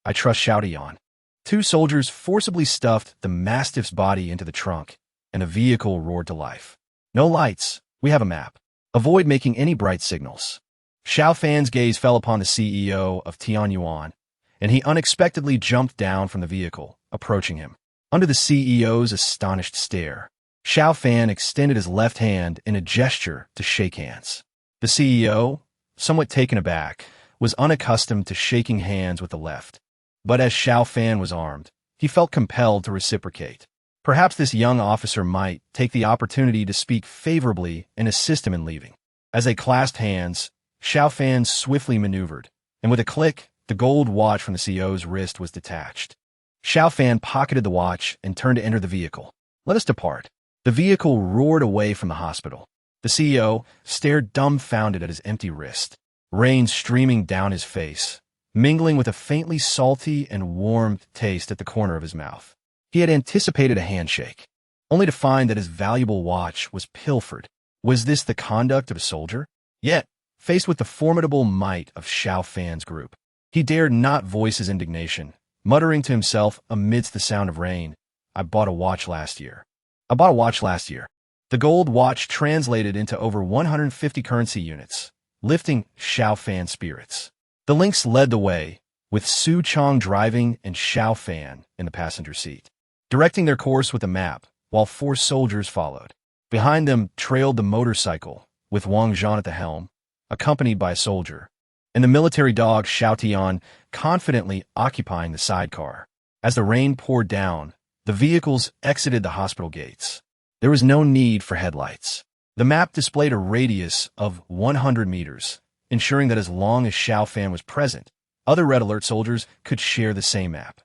I trust Xiao Tian." Two soldiers forcibly stuffed the Mastiff's body into the trunk, and the vehicle roared to life. "No lights. We have a map. Avoid making any bright signals." Xiao Fan's gaze fell upon the CEO of Tianyuan, and he unexpectedly jumped down from the vehicle, approaching him. Under the CEO's astonished stare, Xiao Fan extended his left hand in a gesture to shake hands. The CEO, somewhat taken aback, was unaccustomed to shaking hands with the left. But as Xiao Fan was armed, he felt compelled to reciprocate. Perhaps this young officer might take the opportunity to speak favorably and assist him in leaving. As they clasped hands, Xiao Fan swiftly maneuvered, and with a click, the gold watch from the CEO's wrist was detached. Xiao Fan pocketed the watch and turned to enter the vehicle. "Let us depart." The vehicle roared away from the hospital. The CEO stared dumbfounded at his empty wrist, rain streaming down his face, mingling with a faintly salty and warm taste at the corner of his mouth. He had anticipated a handshake, only to find that his valuable watch was pilfered. Was this the conduct of a soldier? Yet, faced with the formidable might of Xiao Fan's group, he dared not voice his indignation, muttering to himself amidst the sound of rain, "I bought a watch last year. I bought a watch last year." The gold watch translated into over 150 currency units, lifting Xiao Fan's spirits. The Lynx led the way, with Su Chong driving and Xiao Fan in the passenger seat, directing their course with a map, while 4 soldiers followed. Behind them trailed the motorcycle, with Wang Zhan at the helm, accompanied by a soldier, and the military dog Xiao Tian confidently occupying the sidecar. As the rain poured down, the vehicles exited the hospital gates. There was no need for headlights. The map displayed a radius of 100 meters, ensuring that as long as Xiao Fan was present, other Red Alert soldiers could share the same map.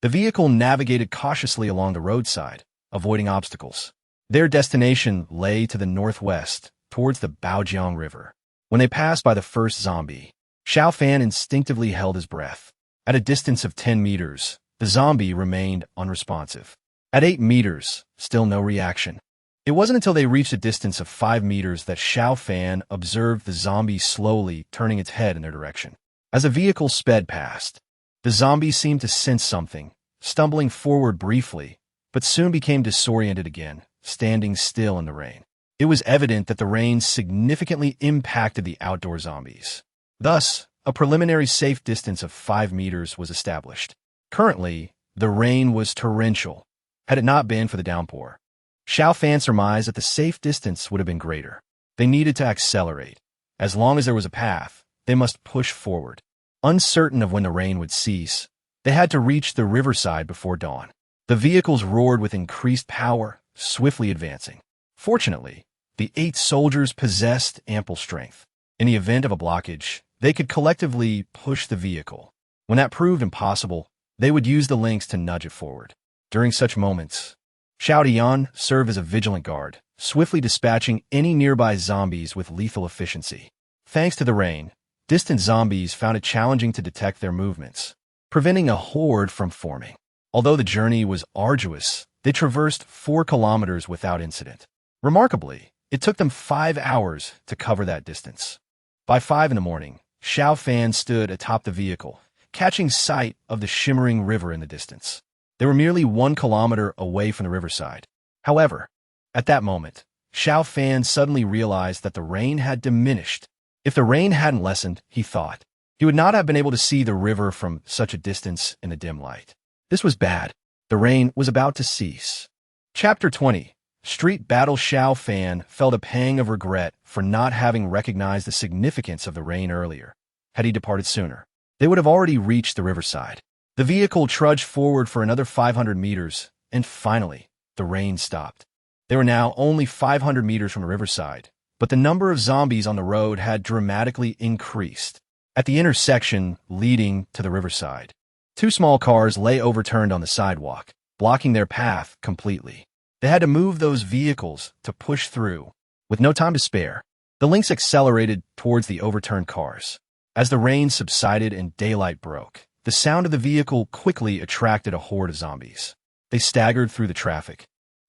The vehicle navigated cautiously along the roadside, avoiding obstacles. Their destination lay to the northwest, towards the Baojiang River. When they passed by the first zombie, Xiao Fan instinctively held his breath. At a distance of 10 meters, the zombie remained unresponsive. At 8 meters, still no reaction. It wasn't until they reached a distance of 5 meters that Xiao Fan observed the zombie slowly turning its head in their direction. As the vehicle sped past, the zombie seemed to sense something, stumbling forward briefly, but soon became disoriented again, standing still in the rain. It was evident that the rain significantly impacted the outdoor zombies. Thus, a preliminary safe distance of 5 meters was established. Currently, the rain was torrential, had it not been for the downpour. Xiao Fan surmised that the safe distance would have been greater. They needed to accelerate. As long as there was a path, they must push forward. Uncertain of when the rain would cease, they had to reach the riverside before dawn. The vehicles roared with increased power, swiftly advancing. Fortunately, the 8 soldiers possessed ample strength. In the event of a blockage, they could collectively push the vehicle. When that proved impossible, they would use the Lynx to nudge it forward. During such moments, Xiao Tian served as a vigilant guard, swiftly dispatching any nearby zombies with lethal efficiency. Thanks to the rain, distant zombies found it challenging to detect their movements, preventing a horde from forming. Although the journey was arduous, they traversed 4 kilometers without incident. Remarkably, it took them 5 hours to cover that distance. By 5 in the morning, Xiao Fan stood atop the vehicle, catching sight of the shimmering river in the distance. They were merely 1 kilometer away from the riverside. However, at that moment, Xiao Fan suddenly realized that the rain had diminished. If the rain hadn't lessened, he thought, he would not have been able to see the river from such a distance in the dim light. This was bad. The rain was about to cease. Chapter 20. Street Battle. Xiao Fan felt a pang of regret for not having recognized the significance of the rain earlier. Had he departed sooner, they would have already reached the riverside. The vehicle trudged forward for another 500 meters, and finally, the rain stopped. They were now only 500 meters from the riverside, but the number of zombies on the road had dramatically increased. At the intersection leading to the riverside, 2 small cars lay overturned on the sidewalk, blocking their path completely. They had to move those vehicles to push through. With no time to spare, the Lynx accelerated towards the overturned cars. As the rain subsided and daylight broke, the sound of the vehicle quickly attracted a horde of zombies. They staggered through the traffic,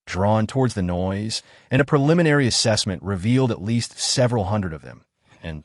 drawn towards the noise, and a preliminary assessment revealed at least several hundred of them. And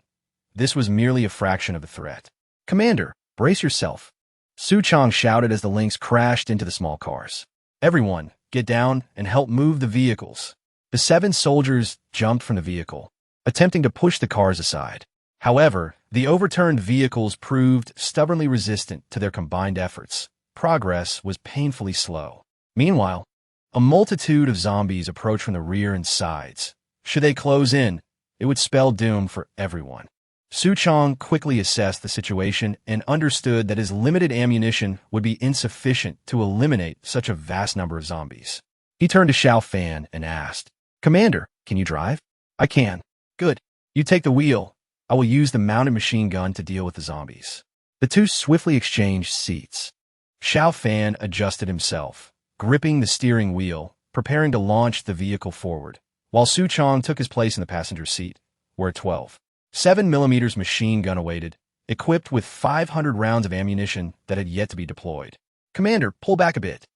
this was merely a fraction of the threat. "Commander, brace yourself," Su Chong shouted as the Lynx crashed into the small cars. "Everyone, get down and help move the vehicles." The 7 soldiers jumped from the vehicle, attempting to push the cars aside. However, the overturned vehicles proved stubbornly resistant to their combined efforts. Progress was painfully slow. Meanwhile, a multitude of zombies approached from the rear and sides. Should they close in, it would spell doom for everyone. Su Chong quickly assessed the situation and understood that his limited ammunition would be insufficient to eliminate such a vast number of zombies. He turned to Xiao Fan and asked, "Commander, can you drive?" "I can." "Good. You take the wheel. I will use the mounted machine gun to deal with the zombies." The two swiftly exchanged seats. Xiao Fan adjusted himself, gripping the steering wheel, preparing to launch the vehicle forward, while Su Chong took his place in the passenger seat, where a 12.7mm machine gun awaited, equipped with 500 rounds of ammunition that had yet to be deployed. "Commander, pull back a bit."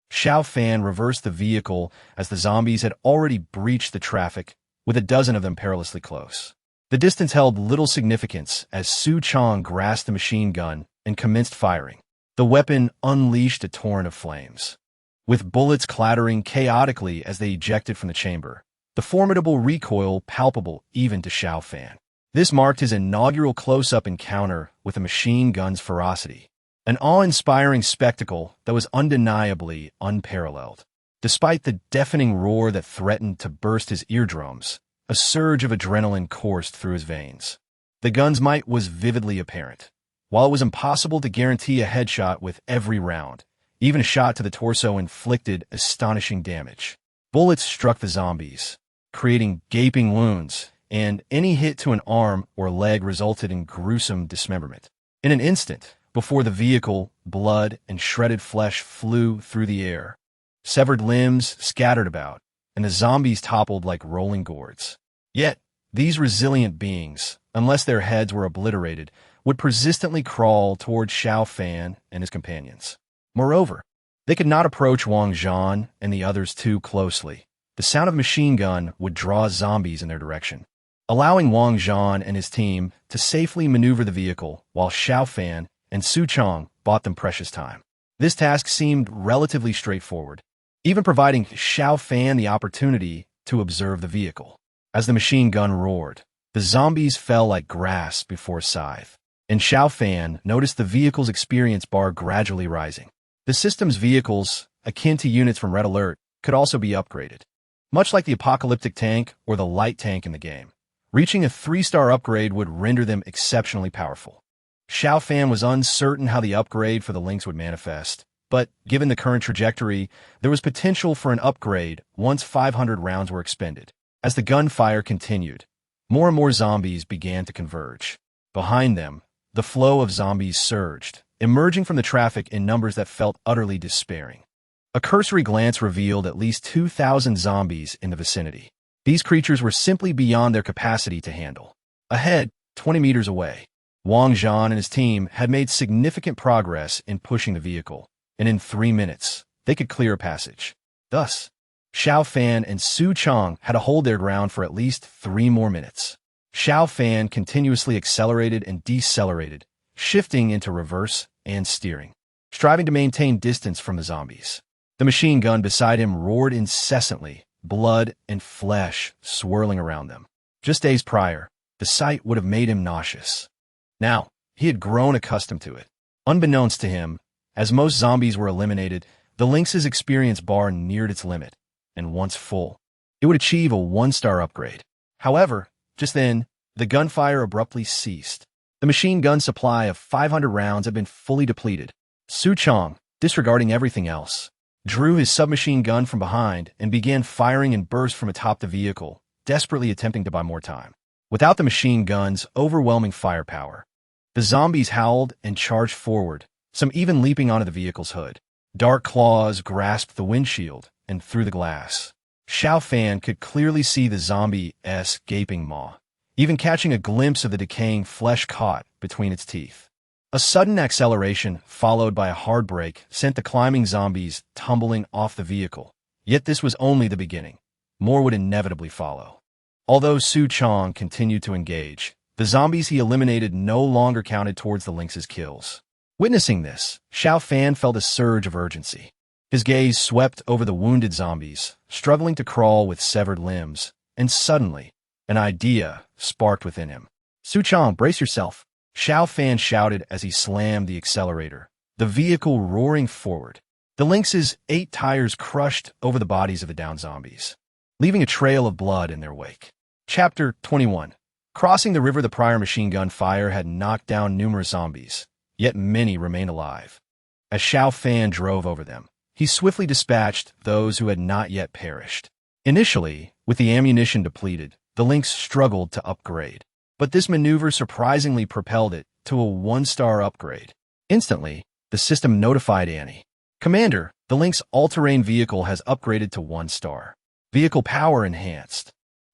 Xiao Fan reversed the vehicle as the zombies had already breached the traffic, with a dozen of them perilously close. The distance held little significance as Su Chong grasped the machine gun and commenced firing. The weapon unleashed a torrent of flames, with bullets clattering chaotically as they ejected from the chamber, the formidable recoil palpable even to Xiao Fan. This marked his inaugural close-up encounter with a machine gun's ferocity, an awe-inspiring spectacle that was undeniably unparalleled. Despite the deafening roar that threatened to burst his eardrums, a surge of adrenaline coursed through his veins. The gun's might was vividly apparent. While it was impossible to guarantee a headshot with every round, even a shot to the torso inflicted astonishing damage. Bullets struck the zombies, creating gaping wounds, and any hit to an arm or leg resulted in gruesome dismemberment. In an instant, before the vehicle, blood and shredded flesh flew through the air. Severed limbs scattered about, and the zombies toppled like rolling gourds. Yet, these resilient beings, unless their heads were obliterated, would persistently crawl toward Xiao Fan and his companions. Moreover, they could not approach Wang Zhan and the others too closely. The sound of a machine gun would draw zombies in their direction, allowing Wang Zhan and his team to safely maneuver the vehicle while Xiao Fan and Su Chong bought them precious time. This task seemed relatively straightforward, even providing Xiao Fan the opportunity to observe the vehicle. As the machine gun roared, the zombies fell like grass before a scythe, and Xiao Fan noticed the vehicle's experience bar gradually rising. The system's vehicles, akin to units from Red Alert, could also be upgraded, much like the apocalyptic tank or the light tank in the game. Reaching a 3-star upgrade would render them exceptionally powerful. Xiao Fan was uncertain how the upgrade for the Lynx would manifest, but given the current trajectory, there was potential for an upgrade once 500 rounds were expended. As the gunfire continued, more and more zombies began to converge. Behind them, the flow of zombies surged, emerging from the traffic in numbers that felt utterly despairing. A cursory glance revealed at least 2,000 zombies in the vicinity. These creatures were simply beyond their capacity to handle. Ahead, 20 meters away, Wang Zhan and his team had made significant progress in pushing the vehicle, and in 3 minutes, they could clear a passage. Thus, Xiao Fan and Su Chong had to hold their ground for at least 3 more minutes. Xiao Fan continuously accelerated and decelerated, shifting into reverse and steering, striving to maintain distance from the zombies. The machine gun beside him roared incessantly, blood and flesh swirling around them. Just days prior, the sight would have made him nauseous. Now, he had grown accustomed to it. Unbeknownst to him, as most zombies were eliminated, the Lynx's experience bar neared its limit, and once full, it would achieve a 1-star upgrade. However, just then, the gunfire abruptly ceased. The machine gun supply of 500 rounds had been fully depleted. Su Chong, disregarding everything else, drew his submachine gun from behind and began firing in bursts from atop the vehicle, desperately attempting to buy more time. Without the machine gun's overwhelming firepower, the zombies howled and charged forward, some even leaping onto the vehicle's hood. Dark claws grasped the windshield and through the glass. Xiao Fan could clearly see the zombie's gaping maw, even catching a glimpse of the decaying flesh caught between its teeth. A sudden acceleration, followed by a hard brake, sent the climbing zombies tumbling off the vehicle. Yet this was only the beginning. More would inevitably follow. Although Su Chong continued to engage, the zombies he eliminated no longer counted towards the Lynx's kills. Witnessing this, Xiao Fan felt a surge of urgency. His gaze swept over the wounded zombies, struggling to crawl with severed limbs, and suddenly, an idea sparked within him. "Su Chong, brace yourself," Xiao Fan shouted as he slammed the accelerator, the vehicle roaring forward. The Lynx's 8 tires crushed over the bodies of the downed zombies, leaving a trail of blood in their wake. Chapter 21. Crossing the river, the prior machine gun fire had knocked down numerous zombies, yet many remained alive. As Xiao Fan drove over them, he swiftly dispatched those who had not yet perished. Initially, with the ammunition depleted, the Lynx struggled to upgrade. But this maneuver surprisingly propelled it to a 1-star upgrade. Instantly, the system notified Annie. Commander, the Lynx all-terrain vehicle has upgraded to 1 star. Vehicle power enhanced.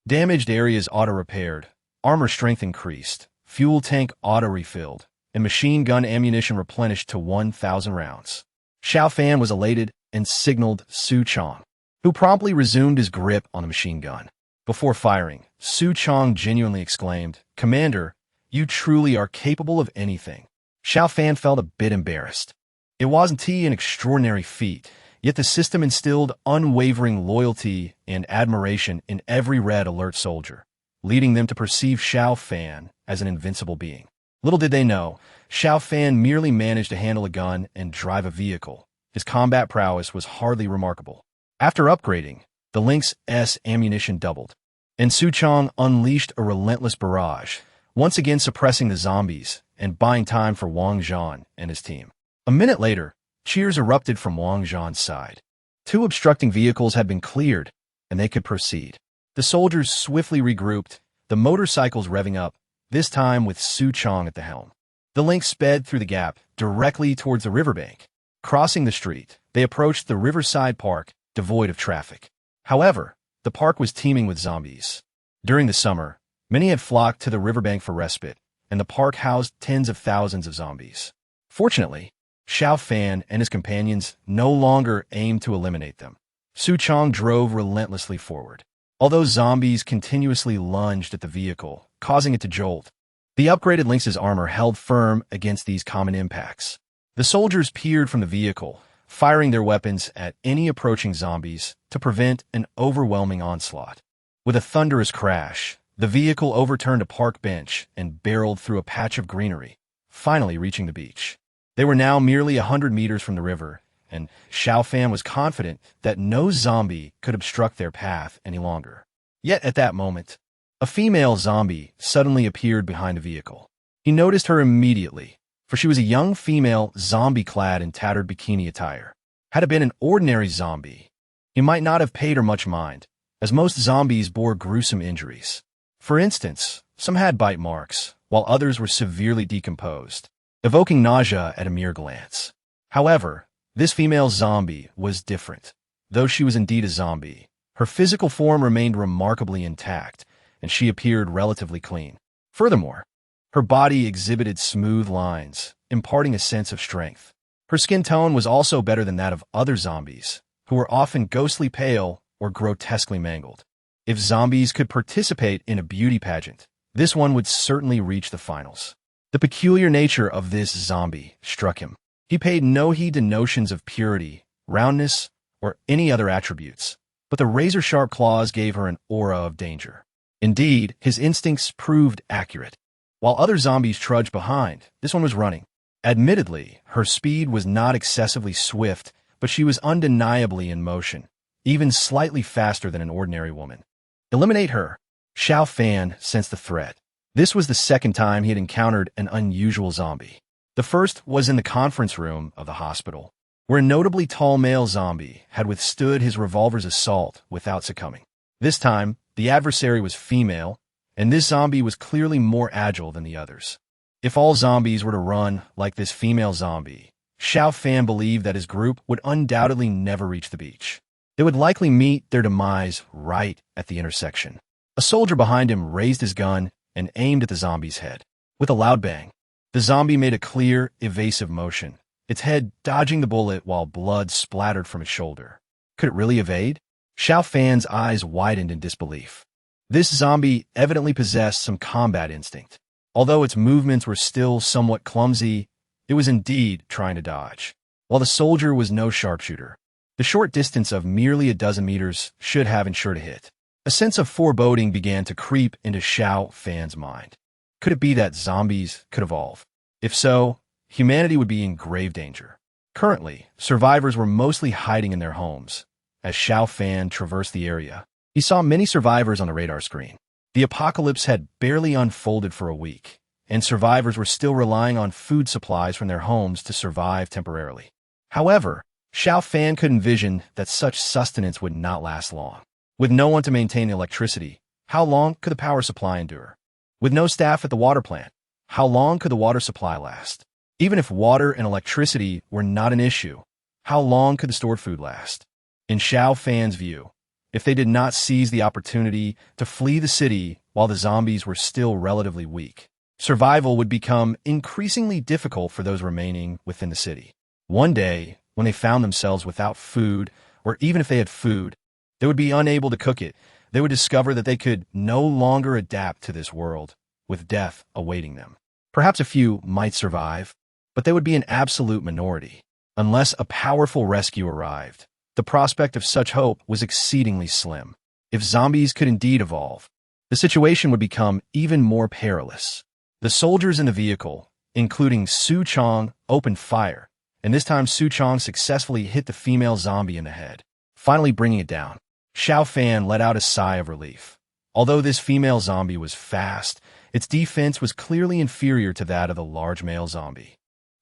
Damaged areas auto-repaired, armor strength increased, fuel tank auto-refilled, and machine gun ammunition replenished to 1,000 rounds. Xiao Fan was elated and signaled Su Chong, who promptly resumed his grip on the machine gun. Before firing, Su Chong genuinely exclaimed, "Commander, you truly are capable of anything." Xiao Fan felt a bit embarrassed. It wasn't an extraordinary feat, yet the system instilled unwavering loyalty and admiration in every Red Alert soldier, leading them to perceive Xiao Fan as an invincible being. Little did they know, Xiao Fan merely managed to handle a gun and drive a vehicle. His combat prowess was hardly remarkable. After upgrading, the Lynx's ammunition doubled, and Su Chong unleashed a relentless barrage, once again suppressing the zombies and buying time for Wang Zhan and his team. A minute later, cheers erupted from Wang Zhan's side. 2 obstructing vehicles had been cleared, and they could proceed. The soldiers swiftly regrouped, the motorcycles revving up, this time with Su Chong at the helm. The Lynx sped through the gap, directly towards the riverbank. Crossing the street, they approached the riverside park, devoid of traffic. However, the park was teeming with zombies. During the summer, many had flocked to the riverbank for respite, and the park housed tens of thousands of zombies. Fortunately, Xiao Fan and his companions no longer aimed to eliminate them. Su Chong drove relentlessly forward. Although zombies continuously lunged at the vehicle, causing it to jolt, the upgraded Lynx's armor held firm against these common impacts. The soldiers peered from the vehicle, firing their weapons at any approaching zombies to prevent an overwhelming onslaught. With a thunderous crash, the vehicle overturned a park bench and barreled through a patch of greenery, finally reaching the beach. They were now merely 100 meters from the river, and Xiao Fan was confident that no zombie could obstruct their path any longer. Yet at that moment, a female zombie suddenly appeared behind the vehicle. He noticed her immediately, for she was a young female zombie clad in tattered bikini attire. Had it been an ordinary zombie, he might not have paid her much mind, as most zombies bore gruesome injuries. For instance, some had bite marks, while others were severely decomposed, evoking nausea at a mere glance. However, this female zombie was different. Though she was indeed a zombie, her physical form remained remarkably intact, and she appeared relatively clean. Furthermore, her body exhibited smooth lines, imparting a sense of strength. Her skin tone was also better than that of other zombies, who were often ghostly pale or grotesquely mangled. If zombies could participate in a beauty pageant, this one would certainly reach the finals. The peculiar nature of this zombie struck him. He paid no heed to notions of purity, roundness, or any other attributes, but the razor-sharp claws gave her an aura of danger. Indeed, his instincts proved accurate. While other zombies trudged behind, this one was running. Admittedly, her speed was not excessively swift, but she was undeniably in motion, even slightly faster than an ordinary woman. Eliminate her. Xiao Fan sensed the threat. This was the second time he had encountered an unusual zombie. The first was in the conference room of the hospital, where a notably tall male zombie had withstood his revolver's assault without succumbing. This time, the adversary was female, and this zombie was clearly more agile than the others. If all zombies were to run like this female zombie, Xiao Fan believed that his group would undoubtedly never reach the beach. They would likely meet their demise right at the intersection. A soldier behind him raised his gun and aimed at the zombie's head. With a loud bang, the zombie made a clear, evasive motion, its head dodging the bullet while blood splattered from its shoulder. Could it really evade? Xiao Fan's eyes widened in disbelief. This zombie evidently possessed some combat instinct. Although its movements were still somewhat clumsy, it was indeed trying to dodge. While the soldier was no sharpshooter, the short distance of merely a dozen meters should have ensured a hit. A sense of foreboding began to creep into Xiao Fan's mind. Could it be that zombies could evolve? If so, humanity would be in grave danger. Currently, survivors were mostly hiding in their homes. As Xiao Fan traversed the area, he saw many survivors on the radar screen. The apocalypse had barely unfolded for a week, and survivors were still relying on food supplies from their homes to survive temporarily. However, Xiao Fan could envision that such sustenance would not last long. With no one to maintain electricity, how long could the power supply endure? With no staff at the water plant, how long could the water supply last? Even if water and electricity were not an issue, how long could the stored food last? In Xiao Fan's view, if they did not seize the opportunity to flee the city while the zombies were still relatively weak, survival would become increasingly difficult for those remaining within the city. One day, when they found themselves without food, or even if they had food, they would be unable to cook it. They would discover that they could no longer adapt to this world, with death awaiting them. Perhaps a few might survive, but they would be an absolute minority. Unless a powerful rescue arrived, the prospect of such hope was exceedingly slim. If zombies could indeed evolve, the situation would become even more perilous. The soldiers in the vehicle, including Su Chong, opened fire, and this time Su Chong successfully hit the female zombie in the head, finally bringing it down. Xiao Fan let out a sigh of relief. Although this female zombie was fast, its defense was clearly inferior to that of the large male zombie,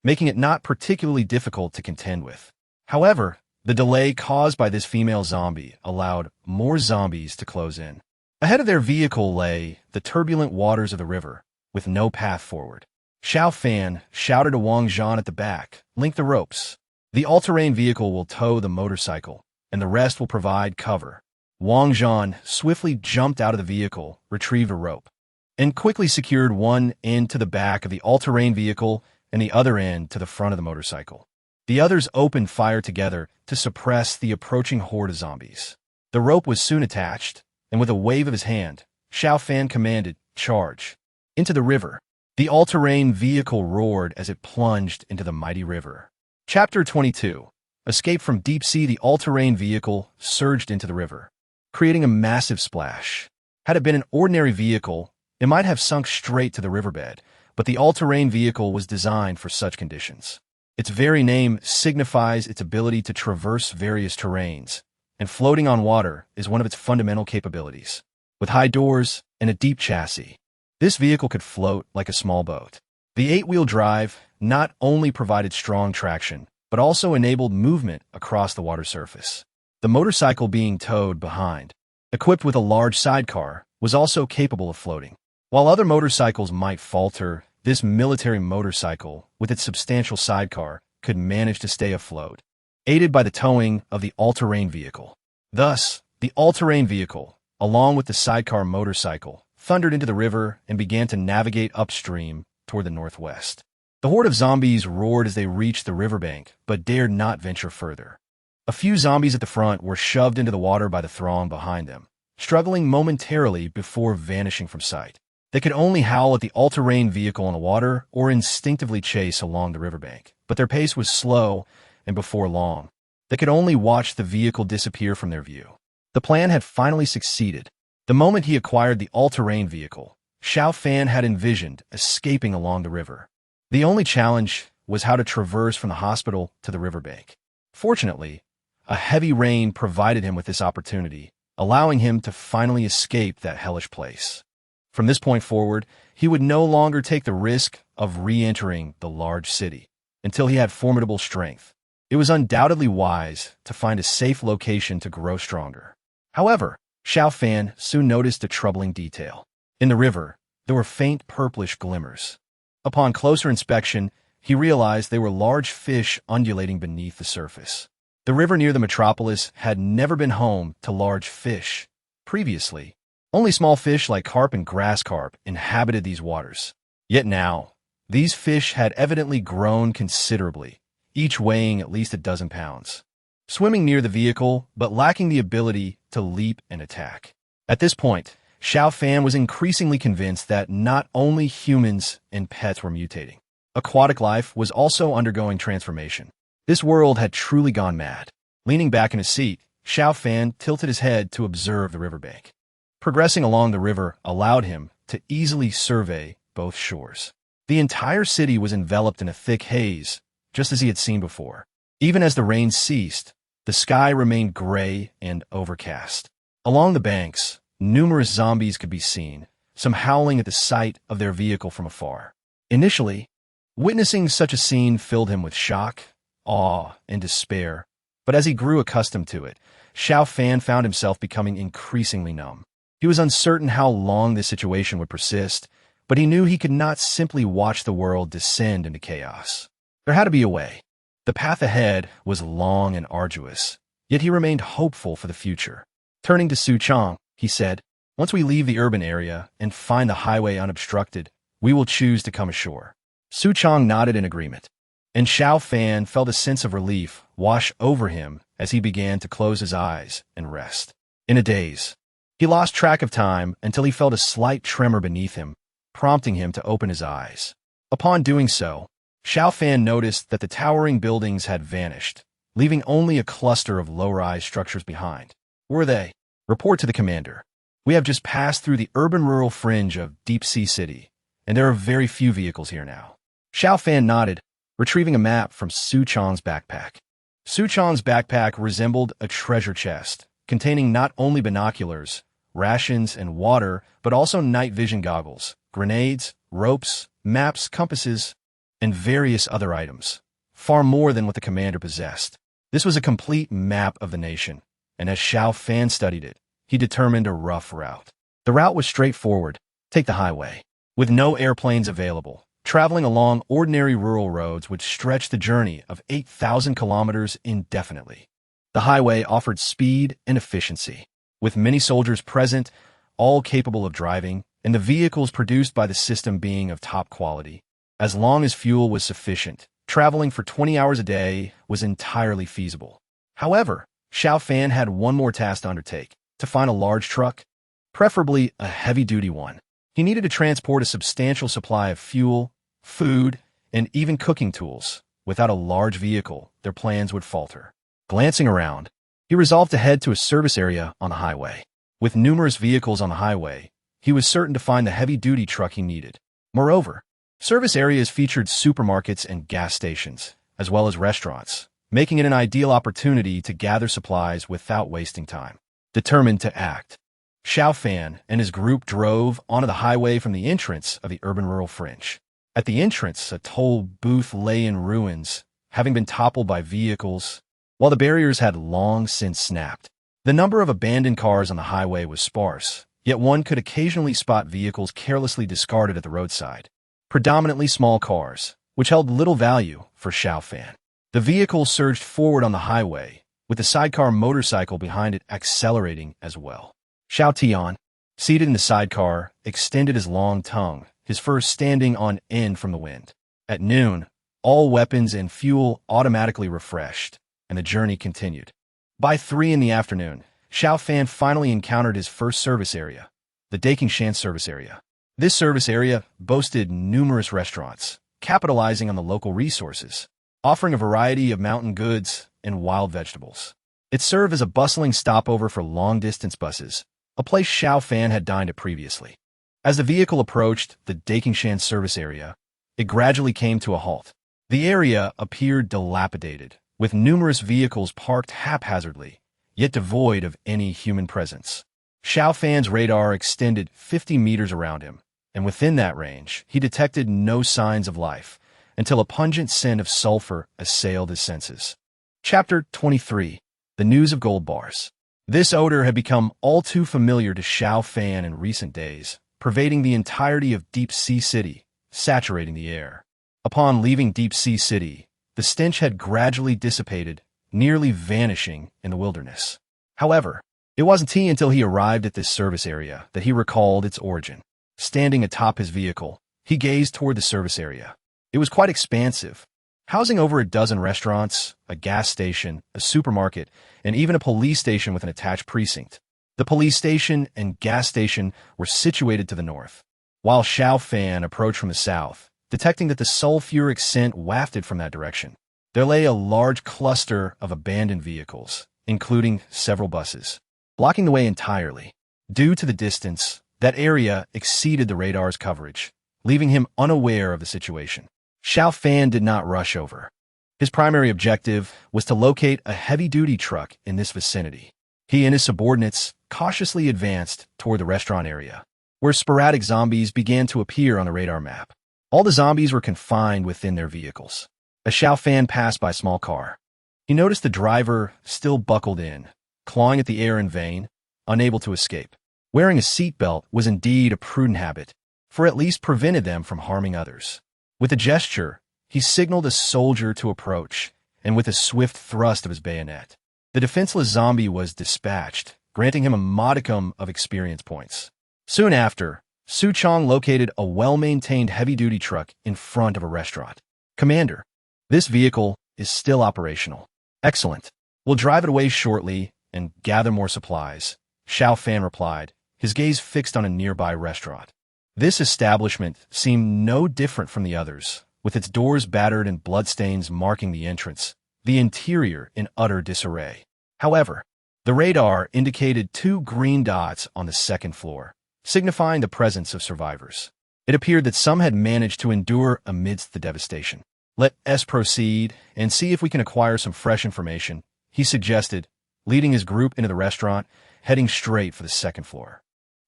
making it not particularly difficult to contend with. However, the delay caused by this female zombie allowed more zombies to close in. Ahead of their vehicle lay the turbulent waters of the river, with no path forward. Xiao Fan shouted to Wang Zhan at the back, "Link the ropes. The all-terrain vehicle will tow the motorcycle, and the rest will provide cover." Wang Zhan swiftly jumped out of the vehicle, retrieved a rope, and quickly secured one end to the back of the all-terrain vehicle and the other end to the front of the motorcycle. The others opened fire together to suppress the approaching horde of zombies. The rope was soon attached, and with a wave of his hand, Xiao Fan commanded, "Charge!" Into the river. The all-terrain vehicle roared as it plunged into the mighty river. Chapter 22. Escape from deep sea. The all-terrain vehicle surged into the river, creating a massive splash. Had it been an ordinary vehicle, it might have sunk straight to the riverbed, but the all-terrain vehicle was designed for such conditions. Its very name signifies its ability to traverse various terrains, and floating on water is one of its fundamental capabilities. With high doors and a deep chassis, this vehicle could float like a small boat. The 8-wheel drive not only provided strong traction, but also enabled movement across the water surface. The motorcycle being towed behind, equipped with a large sidecar, was also capable of floating. While other motorcycles might falter, this military motorcycle, with its substantial sidecar, could manage to stay afloat, aided by the towing of the all-terrain vehicle. Thus, the all-terrain vehicle, along with the sidecar motorcycle, thundered into the river and began to navigate upstream toward the northwest. The horde of zombies roared as they reached the riverbank, but dared not venture further. A few zombies at the front were shoved into the water by the throng behind them, struggling momentarily before vanishing from sight. They could only howl at the all-terrain vehicle in the water or instinctively chase along the riverbank, but their pace was slow, and before long, they could only watch the vehicle disappear from their view. The plan had finally succeeded. The moment he acquired the all-terrain vehicle, Xiao Fan had envisioned escaping along the river. The only challenge was how to traverse from the hospital to the riverbank. Fortunately, a heavy rain provided him with this opportunity, allowing him to finally escape that hellish place. From this point forward, he would no longer take the risk of re-entering the large city until he had formidable strength. It was undoubtedly wise to find a safe location to grow stronger. However, Xiao Fan soon noticed a troubling detail. In the river, there were faint purplish glimmers. Upon closer inspection, he realized they were large fish undulating beneath the surface. The river near the metropolis had never been home to large fish. Previously, only small fish like carp and grass carp inhabited these waters. Yet now, these fish had evidently grown considerably, each weighing at least a dozen pounds, swimming near the vehicle but lacking the ability to leap and attack. At this point, Xiao Fan was increasingly convinced that not only humans and pets were mutating. Aquatic life was also undergoing transformation. This world had truly gone mad. Leaning back in his seat, Xiao Fan tilted his head to observe the riverbank. Progressing along the river allowed him to easily survey both shores. The entire city was enveloped in a thick haze, just as he had seen before. Even as the rain ceased, the sky remained gray and overcast. Along the banks, numerous zombies could be seen, some howling at the sight of their vehicle from afar. Initially, witnessing such a scene filled him with shock, awe, and despair, but as he grew accustomed to it, Xiao Fan found himself becoming increasingly numb. He was uncertain how long this situation would persist, but he knew he could not simply watch the world descend into chaos. There had to be a way. The path ahead was long and arduous, yet he remained hopeful for the future. Turning to Su Chong, he said, "Once we leave the urban area and find the highway unobstructed, we will choose to come ashore." Su Chong nodded in agreement, and Xiao Fan felt a sense of relief wash over him as he began to close his eyes and rest. In a daze, he lost track of time until he felt a slight tremor beneath him, prompting him to open his eyes. Upon doing so, Xiao Fan noticed that the towering buildings had vanished, leaving only a cluster of low-rise structures behind. Were they? Report to the commander. We have just passed through the urban-rural fringe of Deep Sea City, and there are very few vehicles here now. Xiao Fan nodded, retrieving a map from Su Chong's backpack. Su Chong's backpack resembled a treasure chest, containing not only binoculars, rations, and water, but also night vision goggles, grenades, ropes, maps, compasses, and various other items, far more than what the commander possessed. This was a complete map of the nation, and as Xiao Fan studied it, he determined a rough route. The route was straightforward: take the highway. With no airplanes available, traveling along ordinary rural roads would stretch the journey of 8,000 kilometers indefinitely. The highway offered speed and efficiency, with many soldiers present, all capable of driving, and the vehicles produced by the system being of top quality. As long as fuel was sufficient, traveling for 20 hours a day was entirely feasible. However, Xiao Fan had one more task to undertake: to find a large truck, preferably a heavy-duty one. He needed to transport a substantial supply of fuel, food, and even cooking tools. Without a large vehicle, their plans would falter. Glancing around, he resolved to head to a service area on the highway. With numerous vehicles on the highway, he was certain to find the heavy-duty truck he needed. Moreover, service areas featured supermarkets and gas stations, as well as restaurants, making it an ideal opportunity to gather supplies without wasting time. Determined to act, Xiao Fan and his group drove onto the highway from the entrance of the urban-rural fringe. At the entrance, a toll booth lay in ruins, having been toppled by vehicles, while the barriers had long since snapped. The number of abandoned cars on the highway was sparse, yet one could occasionally spot vehicles carelessly discarded at the roadside. Predominantly small cars, which held little value for Xiao Fan. The vehicle surged forward on the highway, with the sidecar motorcycle behind it accelerating as well. Xiao Tian, seated in the sidecar, extended his long tongue, his fur standing on end from the wind. At noon, all weapons and fuel automatically refreshed, and the journey continued. By 3 in the afternoon, Xiao Fan finally encountered his first service area, the Dakingshan service area. This service area boasted numerous restaurants, capitalizing on the local resources, offering a variety of mountain goods and wild vegetables. It served as a bustling stopover for long-distance buses, a place Xiao Fan had dined at previously. As the vehicle approached the Dakingshan service area, it gradually came to a halt. The area appeared dilapidated, with numerous vehicles parked haphazardly, yet devoid of any human presence. Xiao Fan's radar extended 50 meters around him, and within that range, he detected no signs of life until a pungent scent of sulfur assailed his senses. Chapter 23. The News of Gold Bars. This odor had become all too familiar to Xiao Fan in recent days, pervading the entirety of Deep Sea City, saturating the air. Upon leaving Deep Sea City, the stench had gradually dissipated, nearly vanishing in the wilderness. However, it wasn't until he arrived at this service area that he recalled its origin. Standing atop his vehicle, he gazed toward the service area. It was quite expansive, housing over a dozen restaurants, a gas station, a supermarket, and even a police station with an attached precinct. The police station and gas station were situated to the north, while Xiao Fan approached from the south, detecting that the sulfuric scent wafted from that direction. There lay a large cluster of abandoned vehicles, including several buses, blocking the way entirely. Due to the distance, that area exceeded the radar's coverage, leaving him unaware of the situation. Xiao Fan did not rush over. His primary objective was to locate a heavy-duty truck in this vicinity. He and his subordinates cautiously advanced toward the restaurant area, where sporadic zombies began to appear on the radar map. All the zombies were confined within their vehicles. As Xiao Fan passed by a small car, he noticed the driver still buckled in, clawing at the air in vain, unable to escape. Wearing a seatbelt was indeed a prudent habit, for at least prevented them from harming others. With a gesture, he signaled a soldier to approach, and with a swift thrust of his bayonet, the defenseless zombie was dispatched, granting him a modicum of experience points. Soon after, Su Chong located a well-maintained heavy-duty truck in front of a restaurant. "Commander, this vehicle is still operational." "Excellent. We'll drive it away shortly and gather more supplies," Xiao Fan replied, his gaze fixed on a nearby restaurant. This establishment seemed no different from the others, with its doors battered and bloodstains marking the entrance, the interior in utter disarray. However, the radar indicated 2 green dots on the second floor, signifying the presence of survivors. It appeared that some had managed to endure amidst the devastation. "Let us proceed and see if we can acquire some fresh information," he suggested, leading his group into the restaurant, heading straight for the second floor.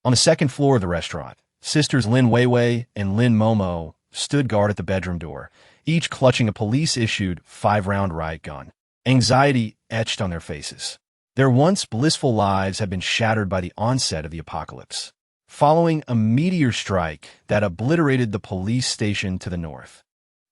On the second floor of the restaurant, sisters Lin Weiwei and Lin Momo stood guard at the bedroom door, each clutching a police-issued 5-round riot gun. Anxiety etched on their faces. Their once blissful lives had been shattered by the onset of the apocalypse, following a meteor strike that obliterated the police station to the north.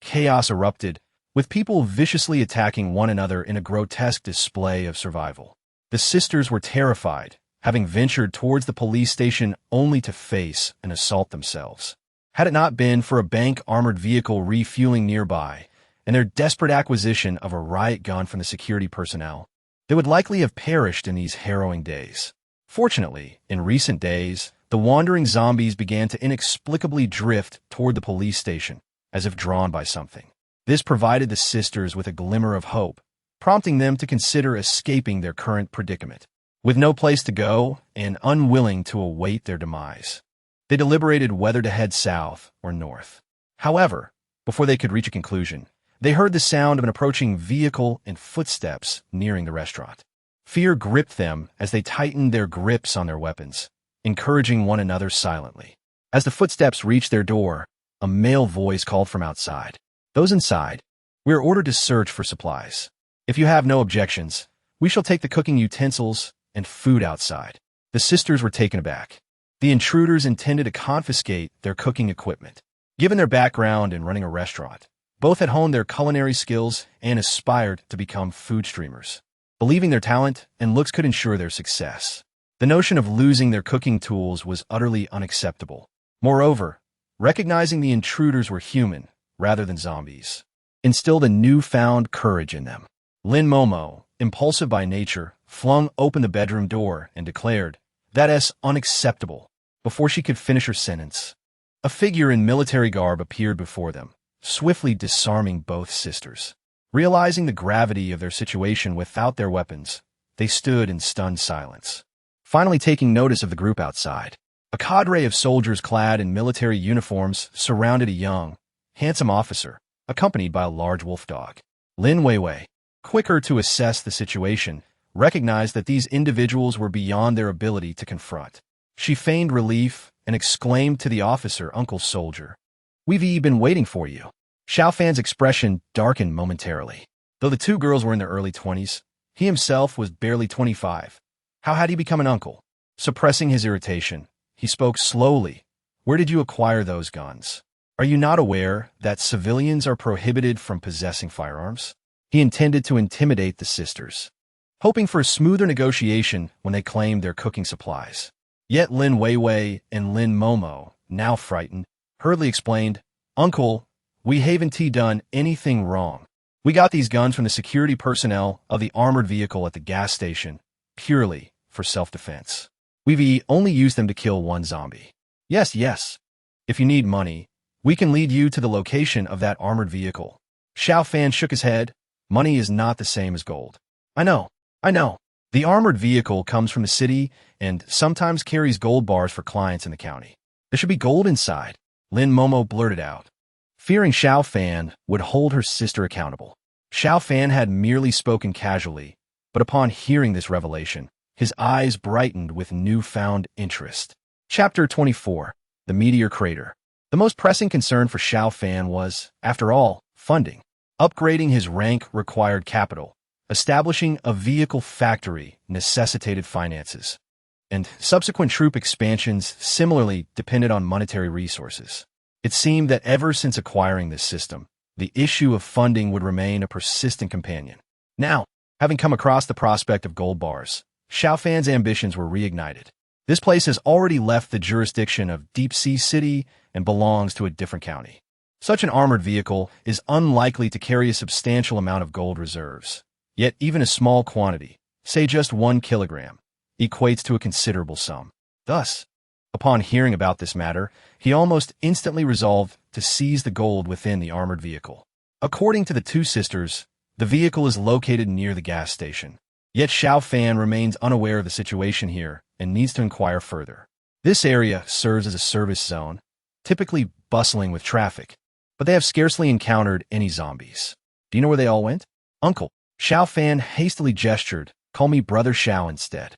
Chaos erupted, with people viciously attacking one another in a grotesque display of survival. The sisters were terrified, having ventured towards the police station only to face an assault themselves. Had it not been for a bank armored vehicle refueling nearby and their desperate acquisition of a riot gun from the security personnel, they would likely have perished in these harrowing days. Fortunately, in recent days, the wandering zombies began to inexplicably drift toward the police station, as if drawn by something. This provided the sisters with a glimmer of hope, prompting them to consider escaping their current predicament. With no place to go and unwilling to await their demise, they deliberated whether to head south or north. However, before they could reach a conclusion, they heard the sound of an approaching vehicle and footsteps nearing the restaurant. Fear gripped them as they tightened their grips on their weapons, encouraging one another silently. As the footsteps reached their door, a male voice called from outside. "Those inside, we are ordered to search for supplies. If you have no objections, we shall take the cooking utensils and food outside." The sisters were taken aback. The intruders intended to confiscate their cooking equipment. Given their background in running a restaurant, both had honed their culinary skills and aspired to become food streamers, believing their talent and looks could ensure their success. The notion of losing their cooking tools was utterly unacceptable. Moreover, recognizing the intruders were human rather than zombies instilled a newfound courage in them. Lin Momo, impulsive by nature, flung open the bedroom door and declared, "That is unacceptable," before she could finish her sentence. A figure in military garb appeared before them, swiftly disarming both sisters. Realizing the gravity of their situation without their weapons, they stood in stunned silence. Finally taking notice of the group outside, a cadre of soldiers clad in military uniforms surrounded a young, handsome officer, accompanied by a large wolf dog. Lin Weiwei, quicker to assess the situation, recognized that these individuals were beyond their ability to confront. She feigned relief and exclaimed to the officer, "Uncle Soldier, we've been waiting for you." Xiao Fan's expression darkened momentarily. Though the 2 girls were in their early 20s, he himself was barely 25. How had he become an uncle? Suppressing his irritation, he spoke slowly. "Where did you acquire those guns? Are you not aware that civilians are prohibited from possessing firearms?" He intended to intimidate the sisters, hoping for a smoother negotiation when they claimed their cooking supplies. Yet Lin Weiwei and Lin Momo, now frightened, hurriedly explained, "Uncle, we haven't done anything wrong. We got these guns from the security personnel of the armored vehicle at the gas station, purely for self-defense. We've only used them to kill one zombie. Yes. If you need money, we can lead you to the location of that armored vehicle." Xiao Fan shook his head. "Money is not the same as gold." I know. The armored vehicle comes from the city and sometimes carries gold bars for clients in the county. There should be gold inside," Lin Momo blurted out, fearing Xiao Fan would hold her sister accountable. Xiao Fan had merely spoken casually, but upon hearing this revelation, his eyes brightened with newfound interest. Chapter 24. The Meteor Crater. The most pressing concern for Xiao Fan was, after all, funding. Upgrading his rank required capital. Establishing a vehicle factory necessitated finances. And subsequent troop expansions similarly depended on monetary resources. It seemed that ever since acquiring this system, the issue of funding would remain a persistent companion. Now, having come across the prospect of gold bars, Xiao Fan's ambitions were reignited. This place has already left the jurisdiction of Deep Sea City and belongs to a different county. Such an armored vehicle is unlikely to carry a substantial amount of gold reserves. Yet even a small quantity, say just 1 kilogram, equates to a considerable sum. Thus, upon hearing about this matter, he almost instantly resolved to seize the gold within the armored vehicle. According to the two sisters, the vehicle is located near the gas station. Yet Xiao Fan remains unaware of the situation here and needs to inquire further. This area serves as a service zone, typically bustling with traffic, but they have scarcely encountered any zombies. Do you know where they all went? Uncle. Xiao Fan hastily gestured, call me Brother Xiao instead.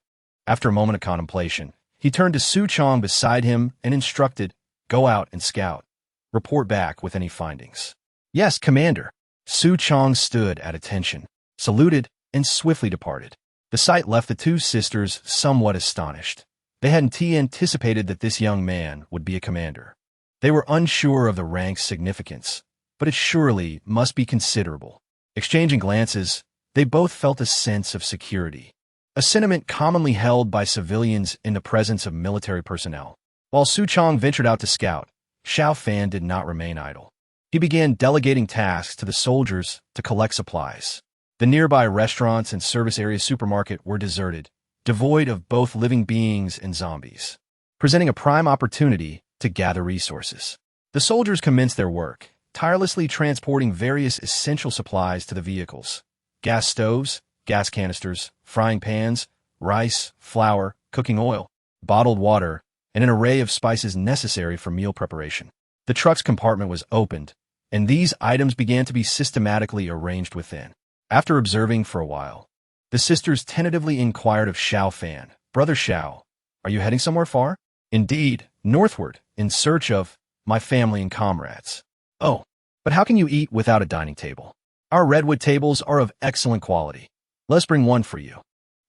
After a moment of contemplation, he turned to Su Chong beside him and instructed, go out and scout. Report back with any findings. Yes, Commander. Su Chong stood at attention, saluted, and swiftly departed. The sight left the two sisters somewhat astonished. They hadn't anticipated that this young man would be a commander. They were unsure of the rank's significance, but it surely must be considerable. Exchanging glances, they both felt a sense of security, a sentiment commonly held by civilians in the presence of military personnel. While Su Chong ventured out to scout, Xiao Fan did not remain idle. He began delegating tasks to the soldiers to collect supplies. The nearby restaurants and service area supermarket were deserted, devoid of both living beings and zombies, presenting a prime opportunity to gather resources. The soldiers commenced their work, tirelessly transporting various essential supplies to the vehicles. Gas stoves, gas canisters, frying pans, rice, flour, cooking oil, bottled water, and an array of spices necessary for meal preparation. The truck's compartment was opened, and these items began to be systematically arranged within. After observing for a while, the sisters tentatively inquired of Xiao Fan, Brother Xiao, are you heading somewhere far? Indeed, northward, in search of my family and comrades. Oh, but how can you eat without a dining table? Our redwood tables are of excellent quality. Let's bring one for you.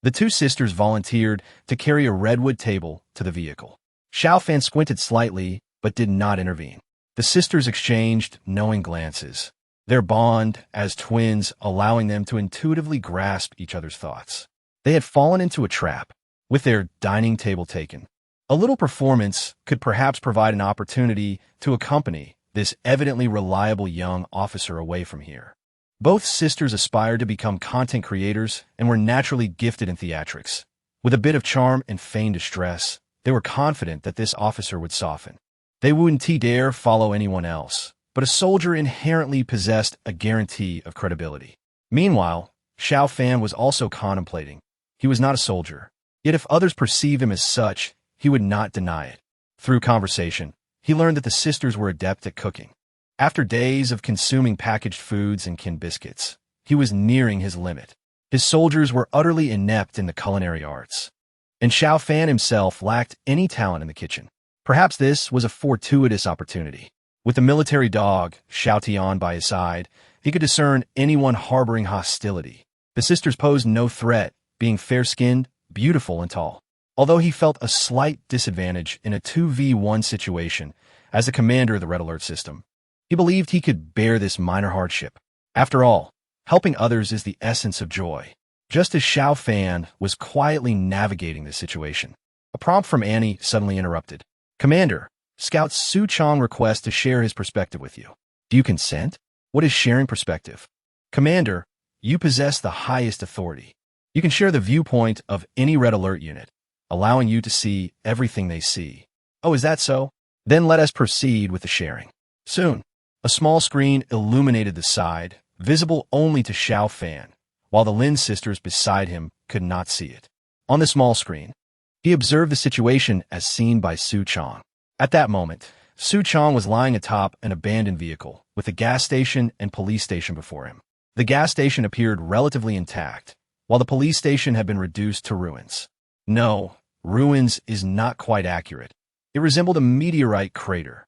The two sisters volunteered to carry a redwood table to the vehicle. Xiao Fan squinted slightly, but did not intervene. The sisters exchanged knowing glances, their bond as twins allowing them to intuitively grasp each other's thoughts. They had fallen into a trap, with their dining table taken. A little performance could perhaps provide an opportunity to accompany this evidently reliable young officer away from here. Both sisters aspired to become content creators and were naturally gifted in theatrics. With a bit of charm and feigned distress, they were confident that this officer would soften. They wouldn't dare follow anyone else, but a soldier inherently possessed a guarantee of credibility. Meanwhile, Xiao Fan was also contemplating. He was not a soldier, yet if others perceived him as such, he would not deny it. Through conversation, he learned that the sisters were adept at cooking. After days of consuming packaged foods and canned biscuits, he was nearing his limit. His soldiers were utterly inept in the culinary arts, and Xiao Fan himself lacked any talent in the kitchen. Perhaps this was a fortuitous opportunity. With the military dog, Xiao Tian, by his side, he could discern anyone harboring hostility. The sisters posed no threat, being fair-skinned, beautiful, and tall. Although he felt a slight disadvantage in a 2v1 situation as the commander of the Red Alert system, he believed he could bear this minor hardship. After all, helping others is the essence of joy. Just as Xiao Fan was quietly navigating the situation, a prompt from Annie suddenly interrupted. Commander, Scout Su Chong requests to share his perspective with you. Do you consent? What is sharing perspective? Commander, you possess the highest authority. You can share the viewpoint of any Red Alert unit, allowing you to see everything they see. Oh, is that so? Then let us proceed with the sharing. Soon, a small screen illuminated the side, visible only to Xiao Fan, while the Lin sisters beside him could not see it. On the small screen, he observed the situation as seen by Su Chong. At that moment, Su Chong was lying atop an abandoned vehicle, with a gas station and police station before him. The gas station appeared relatively intact, while the police station had been reduced to ruins. No, ruins is not quite accurate. It resembled a meteorite crater,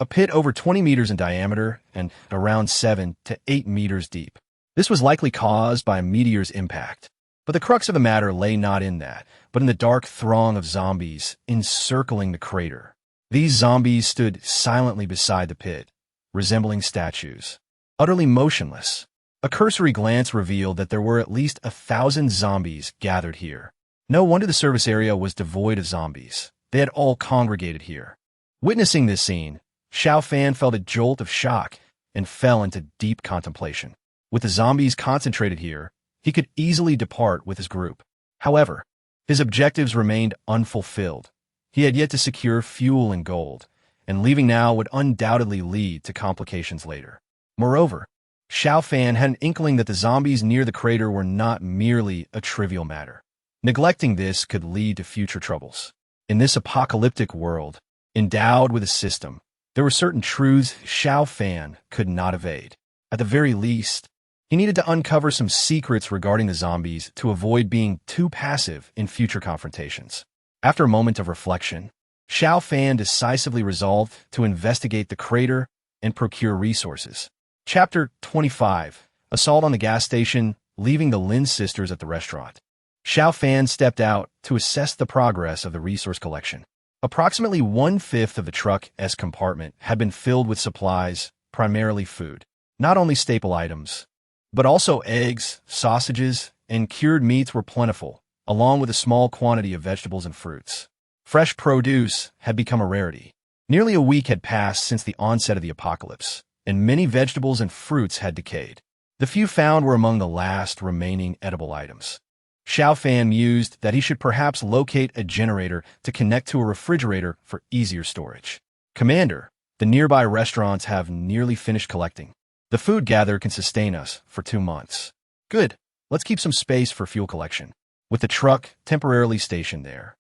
a pit over 20 meters in diameter and around 7 to 8 meters deep. This was likely caused by a meteor's impact. But the crux of the matter lay not in that, but in the dark throng of zombies encircling the crater. These zombies stood silently beside the pit, resembling statues, utterly motionless. A cursory glance revealed that there were at least 1,000 zombies gathered here. No wonder the service area was devoid of zombies. They had all congregated here. Witnessing this scene, Xiao Fan felt a jolt of shock and fell into deep contemplation. With the zombies concentrated here, he could easily depart with his group. However, his objectives remained unfulfilled. He had yet to secure fuel and gold, and leaving now would undoubtedly lead to complications later. Moreover, Xiao Fan had an inkling that the zombies near the crater were not merely a trivial matter. Neglecting this could lead to future troubles. In this apocalyptic world, endowed with a system, there were certain truths Xiao Fan could not evade. At the very least, he needed to uncover some secrets regarding the zombies to avoid being too passive in future confrontations. After a moment of reflection, Xiao Fan decisively resolved to investigate the crater and procure resources. Chapter 25. Assault on the gas station, leaving the Lin sisters at the restaurant. Xiao Fan stepped out to assess the progress of the resource collection. Approximately 1/5 of the truck's compartment had been filled with supplies, primarily food. Not only staple items, but also eggs, sausages, and cured meats were plentiful, along with a small quantity of vegetables and fruits. Fresh produce had become a rarity. Nearly a week had passed since the onset of the apocalypse, and many vegetables and fruits had decayed. The few found were among the last remaining edible items. Xiao Fan mused that he should perhaps locate a generator to connect to a refrigerator for easier storage. Commander, the nearby restaurants have nearly finished collecting. The food gathered can sustain us for 2 months. Good. Let's keep some space for fuel collection. With the truck temporarily stationed there,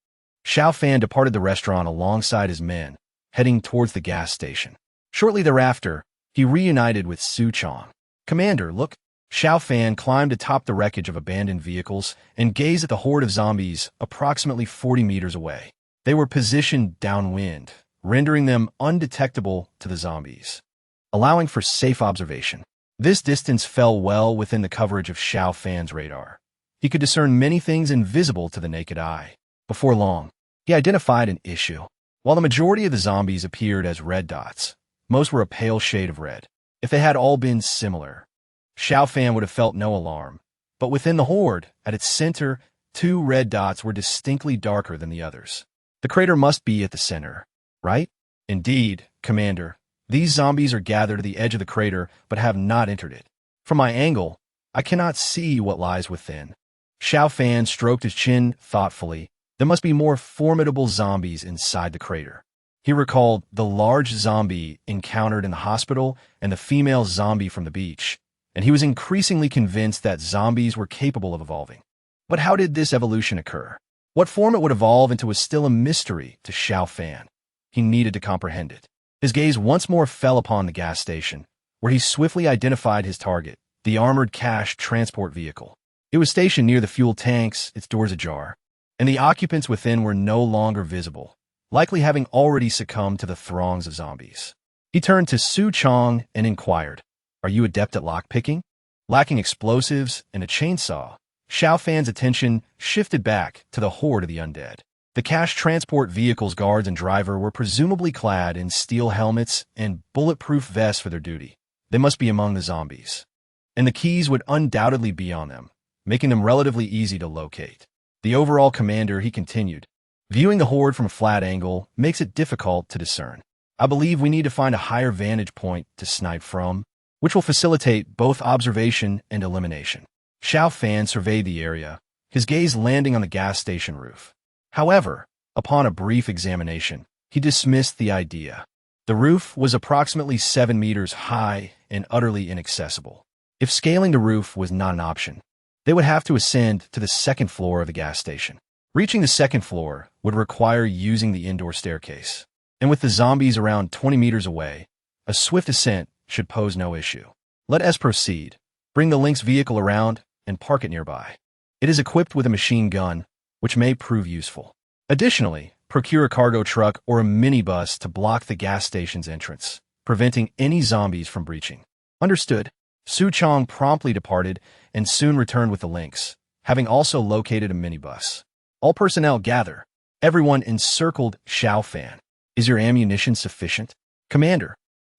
Xiao Fan departed the restaurant alongside his men, heading towards the gas station. Shortly thereafter, he reunited with Su Chong. Commander, look. Xiao Fan climbed atop the wreckage of abandoned vehicles and gazed at the horde of zombies approximately 40 meters away. They were positioned downwind, rendering them undetectable to the zombies, allowing for safe observation. This distance fell well within the coverage of Xiao Fan's radar. He could discern many things invisible to the naked eye. Before long, he identified an issue. While the majority of the zombies appeared as red dots, most were a pale shade of red. If they had all been similar, Xiao Fan would have felt no alarm. But within the horde, at its center, 2 red dots were distinctly darker than the others. The crater must be at the center, right? Indeed, Commander. These zombies are gathered at the edge of the crater but have not entered it. From my angle, I cannot see what lies within. Xiao Fan stroked his chin thoughtfully. There must be more formidable zombies inside the crater. He recalled the large zombie encountered in the hospital and the female zombie from the beach, and he was increasingly convinced that zombies were capable of evolving. But how did this evolution occur? What form it would evolve into was still a mystery to Xiao Fan. He needed to comprehend it. His gaze once more fell upon the gas station, where he swiftly identified his target, the armored cash transport vehicle. It was stationed near the fuel tanks, its doors ajar, and the occupants within were no longer visible, likely having already succumbed to the throngs of zombies. He turned to Su Chong and inquired, "Are you adept at lockpicking?" Lacking explosives and a chainsaw, Xiao Fan's attention shifted back to the horde of the undead. The cash transport vehicle's guards and driver were presumably clad in steel helmets and bulletproof vests for their duty. They must be among the zombies, and the keys would undoubtedly be on them, making them relatively easy to locate. The overall commander, he continued, viewing the horde from a flat angle makes it difficult to discern. I believe we need to find a higher vantage point to snipe from, which will facilitate both observation and elimination. Xiao Fan surveyed the area, his gaze landing on the gas station roof. However, upon a brief examination, he dismissed the idea. The roof was approximately 7 meters high and utterly inaccessible. If scaling the roof was not an option, they would have to ascend to the second floor of the gas station. Reaching the second floor would require using the indoor staircase, and with the zombies around 20 meters away, a swift ascent should pose no issue. Let us proceed. Bring the Lynx vehicle around and park it nearby. It is equipped with a machine gun, which may prove useful. Additionally, procure a cargo truck or a minibus to block the gas station's entrance, preventing any zombies from breaching. Understood. Su Chong promptly departed and soon returned with the links, having also located a minibus. All personnel gather. Everyone encircled Xiao Fan. Is your ammunition sufficient? Commander.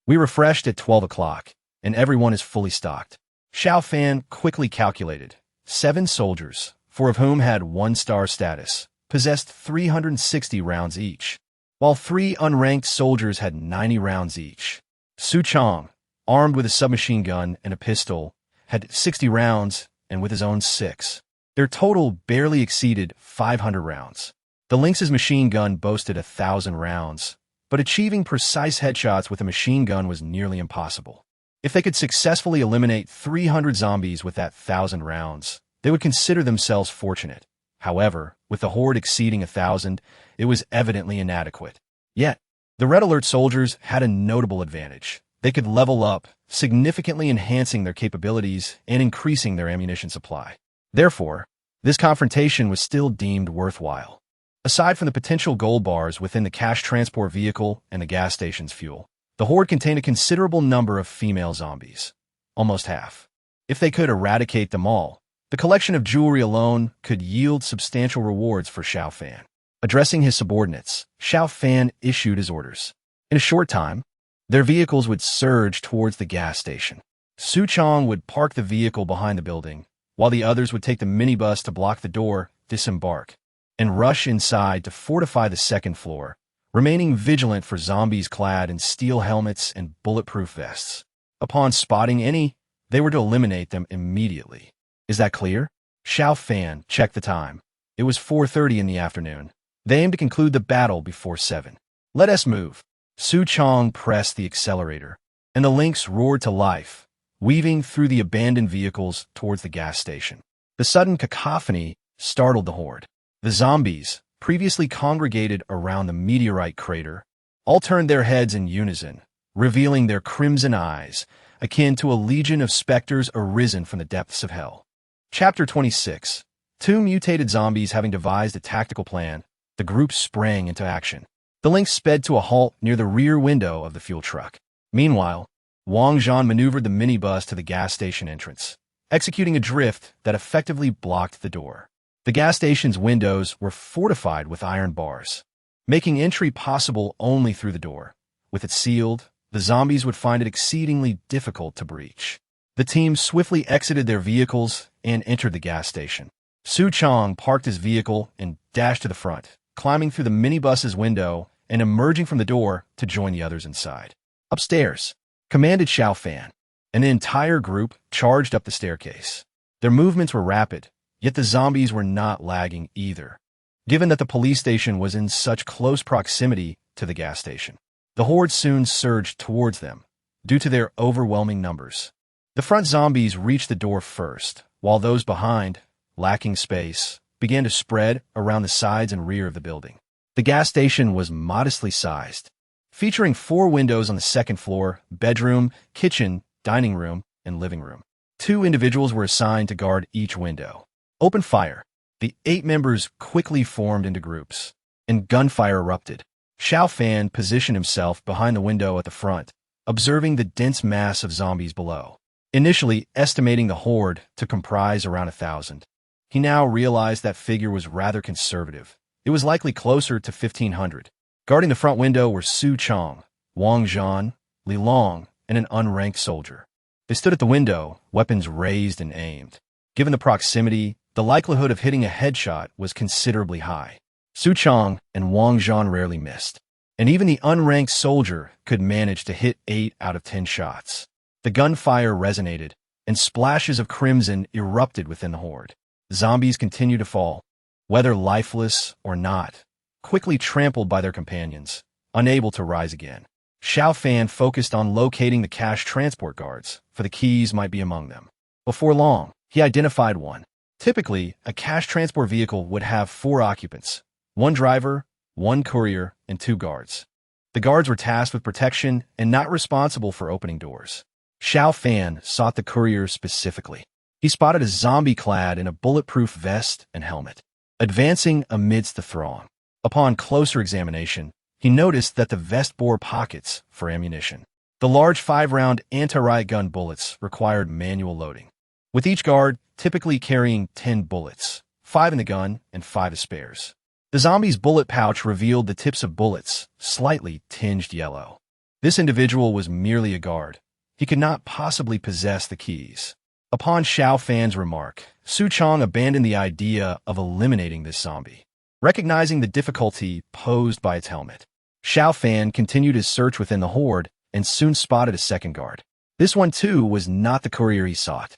We refreshed at 12 o'clock, and everyone is fully stocked. Xiao Fan quickly calculated. 7 soldiers, 4 of whom had 1-star status, possessed 360 rounds each, while 3 unranked soldiers had 90 rounds each. Su Chong, armed with a submachine gun and a pistol, had 60 rounds, and with his own 6. Their total barely exceeded 500 rounds. The Lynx's machine gun boasted 1,000 rounds, but achieving precise headshots with a machine gun was nearly impossible. If they could successfully eliminate 300 zombies with that 1,000 rounds, they would consider themselves fortunate. However, with the horde exceeding 1,000, it was evidently inadequate. Yet, the Red Alert soldiers had a notable advantage. They could level up, significantly enhancing their capabilities and increasing their ammunition supply. Therefore, this confrontation was still deemed worthwhile. Aside from the potential gold bars within the cash transport vehicle and the gas station's fuel, the horde contained a considerable number of female zombies, almost half. If they could eradicate them all, the collection of jewelry alone could yield substantial rewards for Xiao Fan. Addressing his subordinates, Xiao Fan issued his orders. In a short time, their vehicles would surge towards the gas station. Su Chong would park the vehicle behind the building, while the others would take the minibus to block the door, disembark, and rush inside to fortify the second floor, remaining vigilant for zombies clad in steel helmets and bulletproof vests. Upon spotting any, they were to eliminate them immediately. Is that clear? Xiao Fan checked the time. It was 4:30 in the afternoon. They aimed to conclude the battle before 7. Let us move. Su Chong pressed the accelerator, and the Lynx roared to life, weaving through the abandoned vehicles towards the gas station. The sudden cacophony startled the horde. The zombies, previously congregated around the meteorite crater, all turned their heads in unison, revealing their crimson eyes, akin to a legion of specters arisen from the depths of hell. Chapter 26. 2 mutated zombies having devised a tactical plan, the group sprang into action. The Lynx sped to a halt near the rear window of the fuel truck. Meanwhile, Wang Zhan maneuvered the minibus to the gas station entrance, executing a drift that effectively blocked the door. The gas station's windows were fortified with iron bars, making entry possible only through the door. With it sealed, the zombies would find it exceedingly difficult to breach. The team swiftly exited their vehicles and entered the gas station. Su Chong parked his vehicle and dashed to the front, climbing through the minibus's window and emerging from the door to join the others inside. Upstairs, commanded Xiao Fan, and the entire group charged up the staircase. Their movements were rapid, yet the zombies were not lagging either, given that the police station was in such close proximity to the gas station. The horde soon surged towards them, due to their overwhelming numbers. The front zombies reached the door first, while those behind, lacking space, began to spread around the sides and rear of the building. The gas station was modestly sized, featuring 4 windows on the second floor, bedroom, kitchen, dining room, and living room. 2 individuals were assigned to guard each window. Open fire. The 8 members quickly formed into groups, and gunfire erupted. Xiao Fan positioned himself behind the window at the front, observing the dense mass of zombies below. Initially estimating the horde to comprise around 1,000, he now realized that figure was rather conservative. It was likely closer to 1,500. Guarding the front window were Su Chong, Wang Zhan, Li Long, and an unranked soldier. They stood at the window, weapons raised and aimed. Given the proximity, the likelihood of hitting a headshot was considerably high. Su Chong and Wang Zhan rarely missed, and even the unranked soldier could manage to hit 8 out of 10 shots. The gunfire resonated, and splashes of crimson erupted within the horde. Zombies continued to fall, whether lifeless or not, quickly trampled by their companions, unable to rise again. Xiao Fan focused on locating the cash transport guards, for the keys might be among them. Before long, he identified one. Typically, a cash transport vehicle would have 4 occupants, 1 driver, 1 courier, and 2 guards. The guards were tasked with protection and not responsible for opening doors. Xiao Fan sought the courier specifically. He spotted a zombie clad in a bulletproof vest and helmet. advancing amidst the throng. Upon closer examination, he noticed that the vest bore pockets for ammunition. The large 5-round anti-riot gun bullets required manual loading, with each guard typically carrying 10 bullets, 5 in the gun and 5 as spares. The zombie's bullet pouch revealed the tips of bullets, slightly tinged yellow. This individual was merely a guard. He could not possibly possess the keys. Upon Xiao Fan's remark, Su Chong abandoned the idea of eliminating this zombie, recognizing the difficulty posed by its helmet. Xiao Fan continued his search within the horde and soon spotted a second guard. This one, too, was not the courier he sought.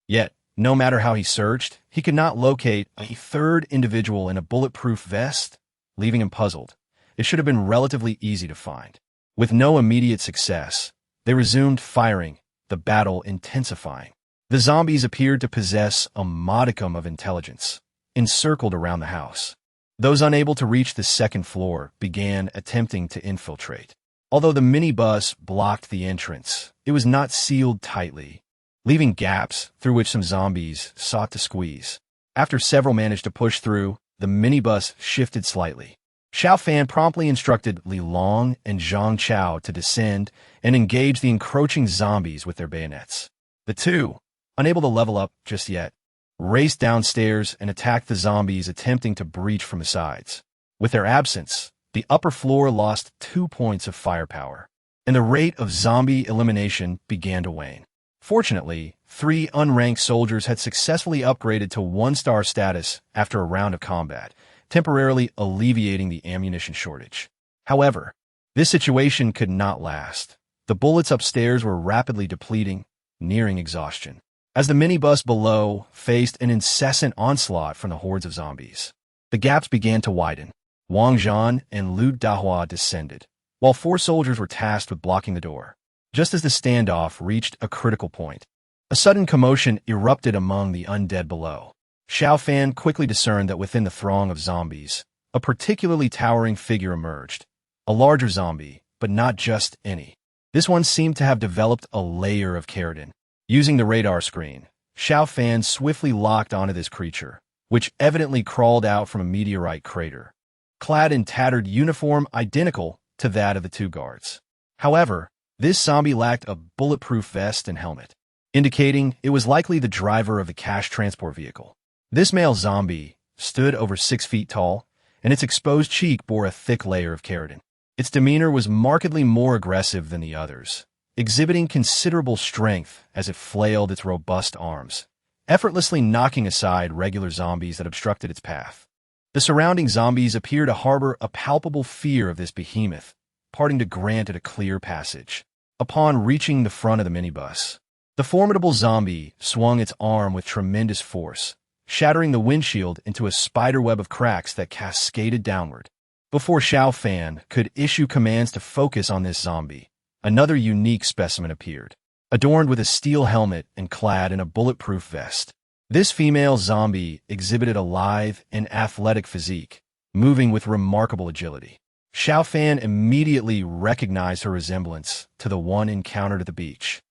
Yet, no matter how he searched, he could not locate a third individual in a bulletproof vest, leaving him puzzled. It should have been relatively easy to find. With no immediate success, they resumed firing, the battle intensifying. The zombies appeared to possess a modicum of intelligence, encircled around the house. Those unable to reach the second floor began attempting to infiltrate. Although the minibus blocked the entrance, it was not sealed tightly, leaving gaps through which some zombies sought to squeeze. After several managed to push through, the minibus shifted slightly. Xiao Fan promptly instructed Li Long and Zhang Chao to descend and engage the encroaching zombies with their bayonets. The two, unable to level up just yet, raced downstairs and attacked the zombies attempting to breach from the sides. With their absence, the upper floor lost 2 points of firepower, and the rate of zombie elimination began to wane. Fortunately, 3 unranked soldiers had successfully upgraded to 1-star status after a round of combat, temporarily alleviating the ammunition shortage. However, this situation could not last. The bullets upstairs were rapidly depleting, nearing exhaustion, as the minibus below faced an incessant onslaught from the hordes of zombies. The gaps began to widen. Wang Zhan and Lu Dahua descended, while 4 soldiers were tasked with blocking the door. Just as the standoff reached a critical point, a sudden commotion erupted among the undead below. Xiao Fan quickly discerned that within the throng of zombies, a particularly towering figure emerged. A larger zombie, but not just any. This one seemed to have developed a layer of keratin. Using the radar screen, Xiao Fan swiftly locked onto this creature, which evidently crawled out from a meteorite crater, clad in tattered uniform identical to that of the 2 guards. However, this zombie lacked a bulletproof vest and helmet, indicating it was likely the driver of the cash transport vehicle. This male zombie stood over 6 feet tall, and its exposed cheek bore a thick layer of keratin. Its demeanor was markedly more aggressive than the others, exhibiting considerable strength as it flailed its robust arms, effortlessly knocking aside regular zombies that obstructed its path. The surrounding zombies appear to harbor a palpable fear of this behemoth, parting to grant it a clear passage. Upon reaching the front of the minibus, the formidable zombie swung its arm with tremendous force, shattering the windshield into a spiderweb of cracks that cascaded downward. Before Xiao Fan could issue commands to focus on this zombie, another unique specimen appeared, adorned with a steel helmet and clad in a bulletproof vest. This female zombie exhibited a lithe and athletic physique, moving with remarkable agility. Xiao Fan immediately recognized her resemblance to the one encountered at the beach.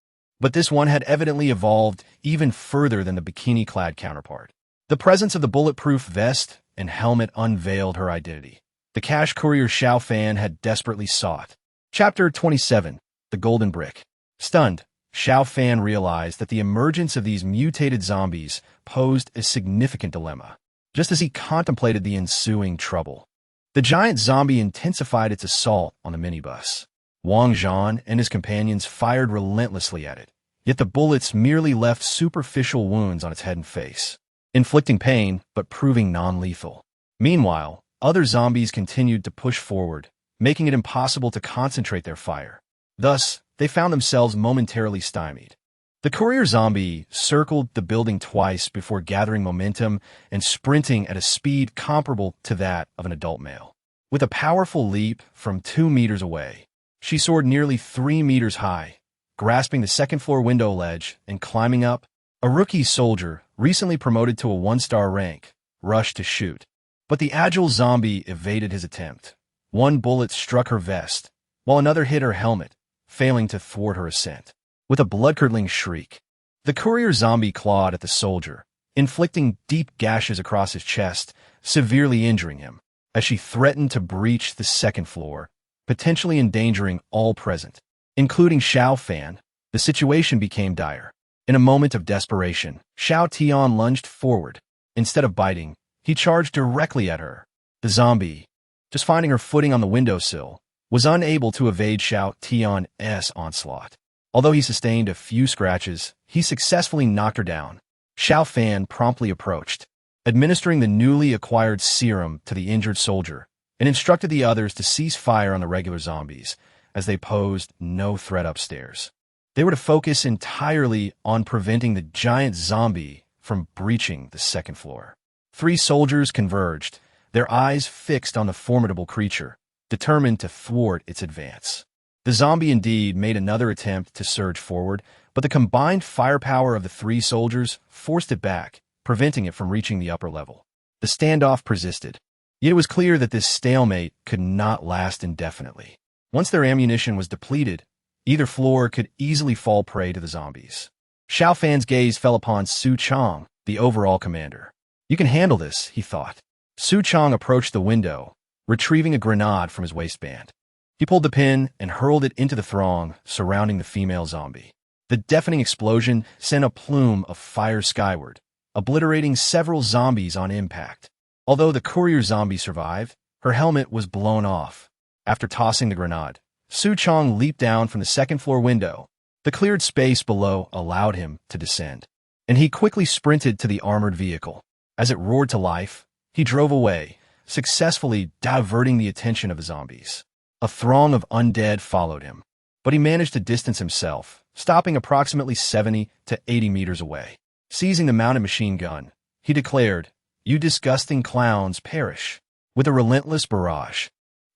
But this one had evidently evolved even further than the bikini-clad counterpart. The presence of the bulletproof vest and helmet unveiled her identity. The cash courier Xiao Fan had desperately sought. Chapter 27. The Golden Brick. Stunned, Xiao Fan realized that the emergence of these mutated zombies posed a significant dilemma. Just as he contemplated the ensuing trouble, the giant zombie intensified its assault on the minibus. Wang Zhan and his companions fired relentlessly at it, yet the bullets merely left superficial wounds on its head and face, inflicting pain but proving non-lethal. Meanwhile, other zombies continued to push forward, making it impossible to concentrate their fire. Thus, they found themselves momentarily stymied. The courier zombie circled the building twice before gathering momentum and sprinting at a speed comparable to that of an adult male. With a powerful leap from 2 meters away, she soared nearly 3 meters high, grasping the second-floor window ledge and climbing up. A rookie soldier, recently promoted to a 1-star rank, rushed to shoot. But the agile zombie evaded his attempt. One bullet struck her vest, while another hit her helmet, failing to thwart her ascent. With a blood-curdling shriek, the courier zombie clawed at the soldier, inflicting deep gashes across his chest, severely injuring him, as she threatened to breach the second floor, potentially endangering all present, including Xiao Fan. The situation became dire. In a moment of desperation, Xiao Tian lunged forward. Instead of biting, he charged directly at her. The zombie, just finding her footing on the windowsill, was unable to evade Xiao Tian's onslaught. Although he sustained a few scratches, he successfully knocked her down. Xiao Fan promptly approached, administering the newly acquired serum to the injured soldier, and instructed the others to cease fire on the regular zombies, as they posed no threat upstairs. They were to focus entirely on preventing the giant zombie from breaching the second floor. 3 soldiers converged, their eyes fixed on the formidable creature, determined to thwart its advance. The zombie indeed made another attempt to surge forward, but the combined firepower of the 3 soldiers forced it back, preventing it from reaching the upper level. The standoff persisted, yet it was clear that this stalemate could not last indefinitely. Once their ammunition was depleted, either floor could easily fall prey to the zombies. Xiao Fan's gaze fell upon Su Chong, the overall commander. "You can handle this," he thought. Su Chong approached the window, retrieving a grenade from his waistband. He pulled the pin and hurled it into the throng surrounding the female zombie. The deafening explosion sent a plume of fire skyward, obliterating several zombies on impact. Although the courier zombie survived, her helmet was blown off. After tossing the grenade, Su Chong leaped down from the second-floor window. The cleared space below allowed him to descend, and he quickly sprinted to the armored vehicle. As it roared to life, he drove away, successfully diverting the attention of the zombies. A throng of undead followed him, but he managed to distance himself, stopping approximately 70 to 80 meters away. Seizing the mounted machine gun, he declared, "You disgusting clowns, perish!" With a relentless barrage,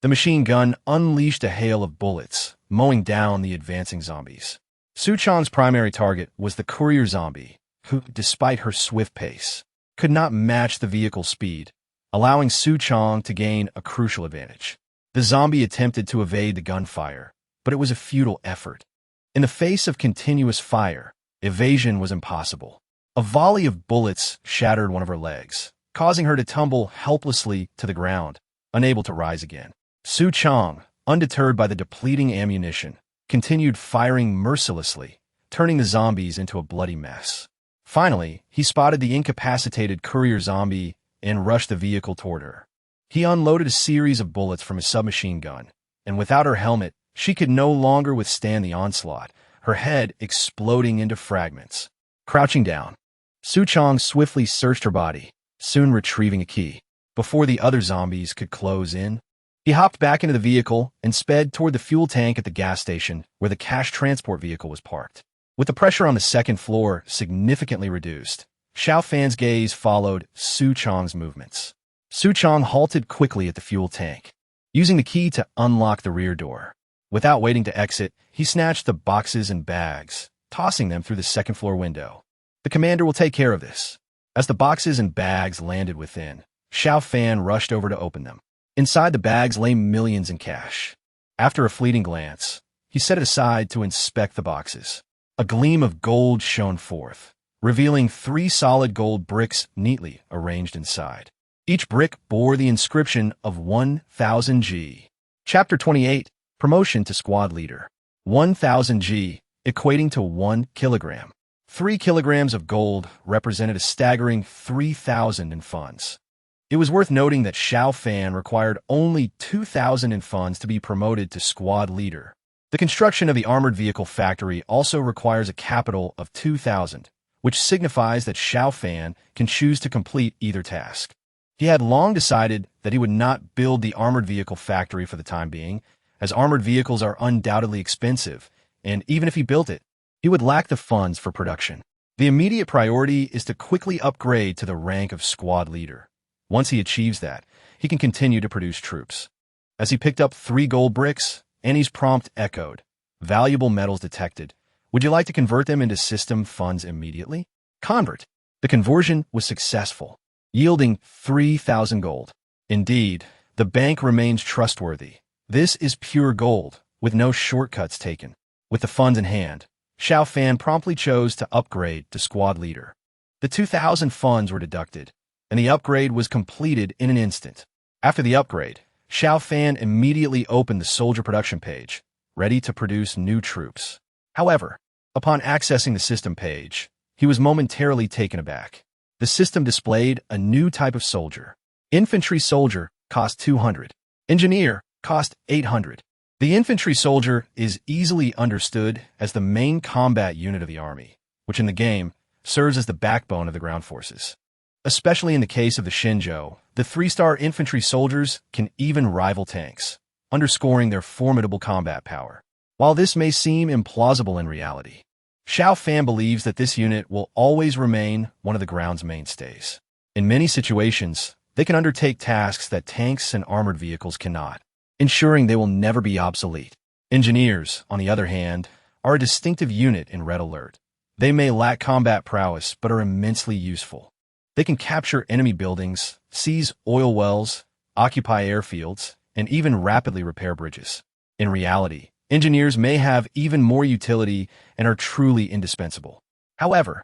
the machine gun unleashed a hail of bullets, mowing down the advancing zombies. Su Chong's primary target was the courier zombie, who, despite her swift pace, could not match the vehicle's speed, allowing Su Chong to gain a crucial advantage. The zombie attempted to evade the gunfire, but it was a futile effort. In the face of continuous fire, evasion was impossible. A volley of bullets shattered one of her legs, causing her to tumble helplessly to the ground, unable to rise again. Su Chong, undeterred by the depleting ammunition, continued firing mercilessly, turning the zombies into a bloody mess. Finally, he spotted the incapacitated courier zombie and rushed the vehicle toward her. He unloaded a series of bullets from his submachine gun, and without her helmet, she could no longer withstand the onslaught, her head exploding into fragments. Crouching down, Su Chong swiftly searched her body, soon retrieving a key. Before the other zombies could close in, he hopped back into the vehicle and sped toward the fuel tank at the gas station where the cash transport vehicle was parked. With the pressure on the second floor significantly reduced, Xiao Fan's gaze followed Su Chong's movements. Su Chong halted quickly at the fuel tank, using the key to unlock the rear door. Without waiting to exit, he snatched the boxes and bags, tossing them through the second-floor window. "The commander will take care of this." As the boxes and bags landed within, Xiao Fan rushed over to open them. Inside the bags lay millions in cash. After a fleeting glance, he set it aside to inspect the boxes. A gleam of gold shone forth, revealing 3 solid gold bricks neatly arranged inside. Each brick bore the inscription of 1,000 G. Chapter 28, Promotion to Squad Leader. 1,000 G, equating to 1 kilogram. 3 kilograms of gold represented a staggering 3,000 in funds. It was worth noting that Xiao Fan required only 2,000 in funds to be promoted to Squad Leader. The construction of the armored vehicle factory also requires a capital of 2,000, which signifies that Xiao Fan can choose to complete either task. He had long decided that he would not build the armored vehicle factory for the time being, as armored vehicles are undoubtedly expensive, and even if he built it, he would lack the funds for production. The immediate priority is to quickly upgrade to the rank of Squad Leader. Once he achieves that, he can continue to produce troops. As he picked up 3 gold bricks, Annie's prompt echoed, "Valuable metals detected. Would you like to convert them into system funds immediately?" Convert. The conversion was successful, yielding 3,000 gold. Indeed, the bank remains trustworthy. This is pure gold, with no shortcuts taken. With the funds in hand, Xiao Fan promptly chose to upgrade to Squad Leader. The 2,000 funds were deducted, and the upgrade was completed in an instant. After the upgrade, Xiao Fan immediately opened the soldier production page, ready to produce new troops. However, upon accessing the system page, he was momentarily taken aback. The system displayed a new type of soldier. Infantry soldier cost 200. Engineer cost 800. The infantry soldier is easily understood as the main combat unit of the army, which in the game serves as the backbone of the ground forces. Especially in the case of the Shinjo, the 3-star infantry soldiers can even rival tanks, underscoring their formidable combat power. While this may seem implausible in reality, Xiao Fan believes that this unit will always remain one of the ground's mainstays. In many situations, they can undertake tasks that tanks and armored vehicles cannot, ensuring they will never be obsolete. Engineers, on the other hand, are a distinctive unit in Red Alert. They may lack combat prowess but are immensely useful. They can capture enemy buildings, seize oil wells, occupy airfields, and even rapidly repair bridges. In reality, engineers may have even more utility and are truly indispensable. However,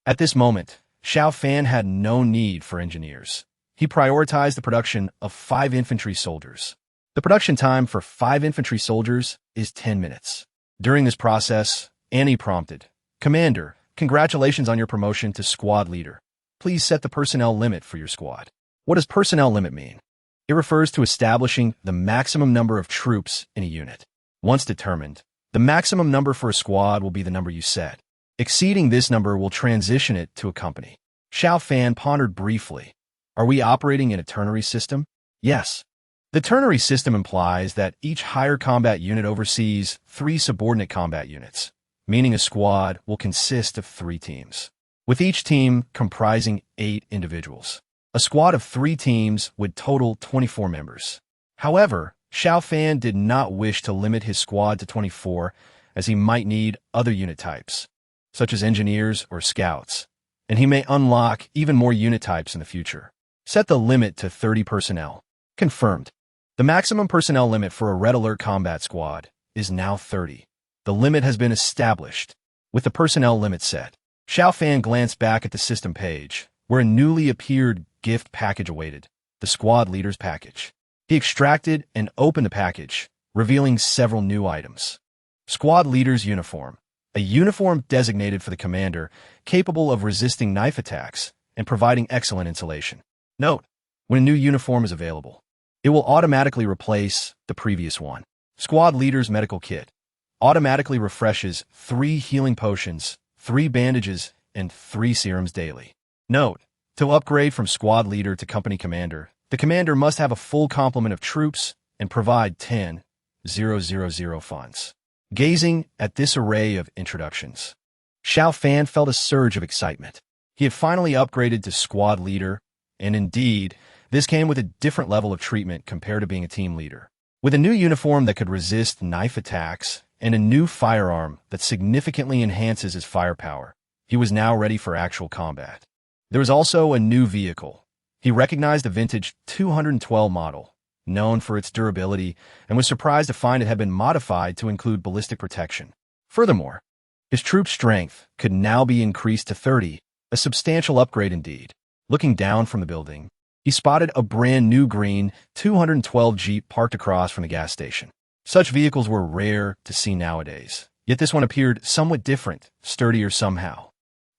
at this moment, Xiao Fan had no need for engineers. He prioritized the production of 5 infantry soldiers. The production time for 5 infantry soldiers is 10 minutes. During this process, Annie prompted, "Commander, congratulations on your promotion to squad leader. Please set the personnel limit for your squad." What does personnel limit mean? It refers to establishing the maximum number of troops in a unit. Once determined, the maximum number for a squad will be the number you set. Exceeding this number will transition it to a company. Xiao Fan pondered briefly. Are we operating in a ternary system? Yes. The ternary system implies that each higher combat unit oversees 3 subordinate combat units, meaning a squad will consist of 3 teams, with each team comprising 8 individuals. A squad of 3 teams would total 24 members. However, Xiao Fan did not wish to limit his squad to 24, as he might need other unit types, such as engineers or scouts, and he may unlock even more unit types in the future. Set the limit to 30 personnel. Confirmed. The maximum personnel limit for a Red Alert combat squad is now 30. The limit has been established. With the personnel limit set, Xiao Fan glanced back at the system page, where a newly appeared gift package awaited, the squad leader's package. He extracted and opened the package, revealing several new items. Squad leader's uniform, a uniform designated for the commander, capable of resisting knife attacks and providing excellent insulation. Note: when a new uniform is available, it will automatically replace the previous one. Squad leader's medical kit automatically refreshes 3 healing potions, 3 bandages, and 3 serums daily. Note: to upgrade from squad leader to company commander, the commander must have a full complement of troops and provide 10,000 funds. Gazing at this array of introductions, Xiao Fan felt a surge of excitement. He had finally upgraded to squad leader, and indeed, this came with a different level of treatment compared to being a team leader. With a new uniform that could resist knife attacks and a new firearm that significantly enhances his firepower, he was now ready for actual combat. There was also a new vehicle. He recognized a vintage 212 model, known for its durability, and was surprised to find it had been modified to include ballistic protection. Furthermore, his troop strength could now be increased to 30, a substantial upgrade indeed. Looking down from the building, he spotted a brand new green 212 Jeep parked across from the gas station. Such vehicles were rare to see nowadays, yet this one appeared somewhat different, sturdier somehow.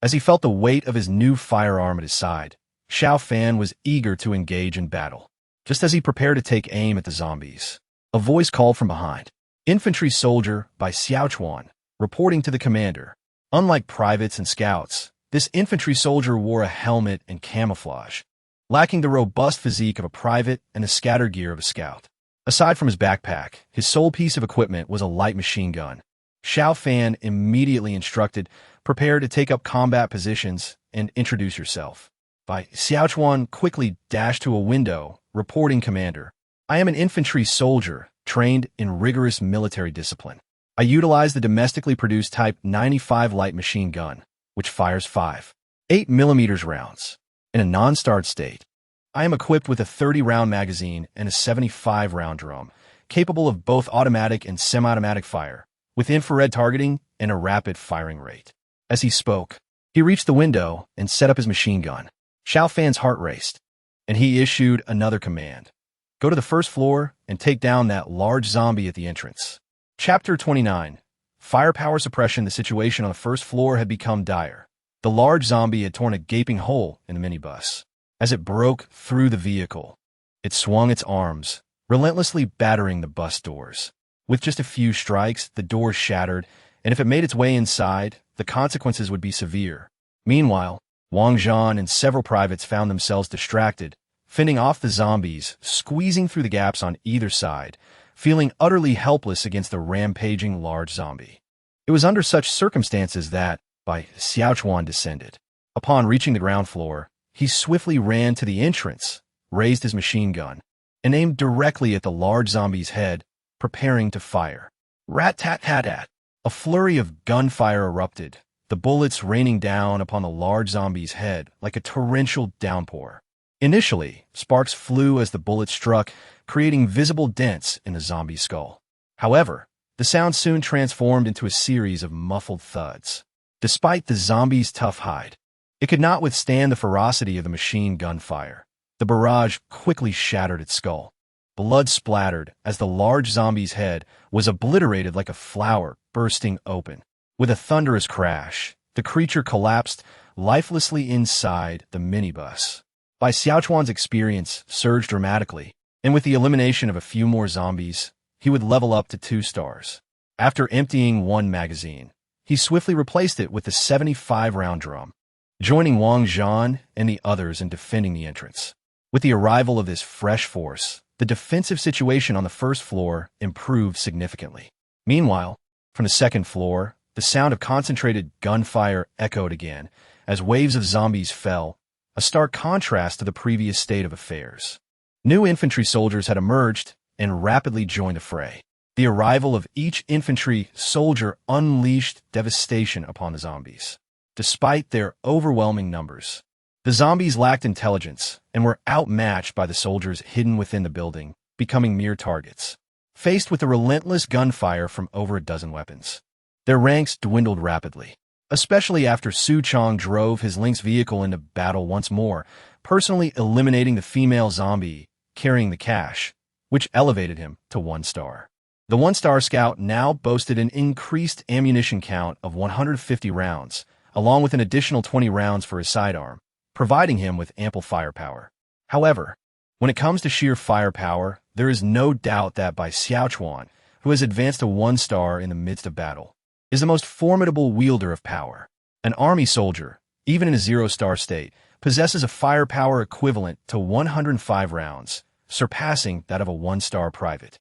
As he felt the weight of his new firearm at his side, Xiao Fan was eager to engage in battle. Just as he prepared to take aim at the zombies, a voice called from behind. "Infantry soldier by Xiao Chuan, reporting to the commander." Unlike privates and scouts, this infantry soldier wore a helmet and camouflage, lacking the robust physique of a private and the scattered gear of a scout. Aside from his backpack, his sole piece of equipment was a light machine gun. Xiao Fan immediately instructed, "Prepare to take up combat positions and introduce yourself." By Xiao Chuan quickly dashed to a window, reporting, "Commander, I am an infantry soldier, trained in rigorous military discipline. I utilize the domestically produced Type 95 light machine gun, which fires 5.8mm rounds in a non-start state. I am equipped with a 30-round magazine and a 75-round drum, capable of both automatic and semi-automatic fire, with infrared targeting and a rapid firing rate." As he spoke, he reached the window and set up his machine gun. Xiao Fan's heart raced, and he issued another command. Go to the first floor and take down that large zombie at the entrance. Chapter 29. Firepower suppression. The situation on the first floor had become dire. The large zombie had torn a gaping hole in the minibus. As it broke through the vehicle, it swung its arms, relentlessly battering the bus doors. With just a few strikes, the doors shattered, and if it made its way inside, the consequences would be severe. Meanwhile, Wang Zhan and several privates found themselves distracted, fending off the zombies, squeezing through the gaps on either side, feeling utterly helpless against the rampaging large zombie. It was under such circumstances that, Xiao Fan descended. Upon reaching the ground floor, he swiftly ran to the entrance, raised his machine gun, and aimed directly at the large zombie's head, preparing to fire. Rat-tat-tat-tat. A flurry of gunfire erupted, the bullets raining down upon the large zombie's head like a torrential downpour. Initially, sparks flew as the bullet struck, creating visible dents in the zombie's skull. However, the sound soon transformed into a series of muffled thuds. Despite the zombie's tough hide, it could not withstand the ferocity of the machine gun fire. The barrage quickly shattered its skull. Blood splattered as the large zombie's head was obliterated like a flower bursting open. With a thunderous crash, the creature collapsed lifelessly inside the minibus. Xiao Fan's experience surged dramatically, and with the elimination of a few more zombies, he would level up to 2 stars. After emptying one magazine, he swiftly replaced it with the 75-round drum, joining Wang Zhan and the others in defending the entrance. With the arrival of this fresh force, the defensive situation on the first floor improved significantly. Meanwhile, from the second floor, the sound of concentrated gunfire echoed again as waves of zombies fell, a stark contrast to the previous state of affairs. New infantry soldiers had emerged and rapidly joined the fray. The arrival of each infantry soldier unleashed devastation upon the zombies. Despite their overwhelming numbers, the zombies lacked intelligence and were outmatched by the soldiers hidden within the building, becoming mere targets. Faced with the relentless gunfire from over a dozen weapons, their ranks dwindled rapidly, especially after Su Chong drove his Lynx vehicle into battle once more, personally eliminating the female zombie carrying the cash, which elevated him to 1 star. The 1-star scout now boasted an increased ammunition count of 150 rounds, along with an additional 20 rounds for his sidearm, providing him with ample firepower. However, when it comes to sheer firepower, there is no doubt that Xiao Fan, who has advanced to 1 star in the midst of battle, is the most formidable wielder of power. An army soldier, even in a 0-star state, possesses a firepower equivalent to 105 rounds, surpassing that of a 1-star private.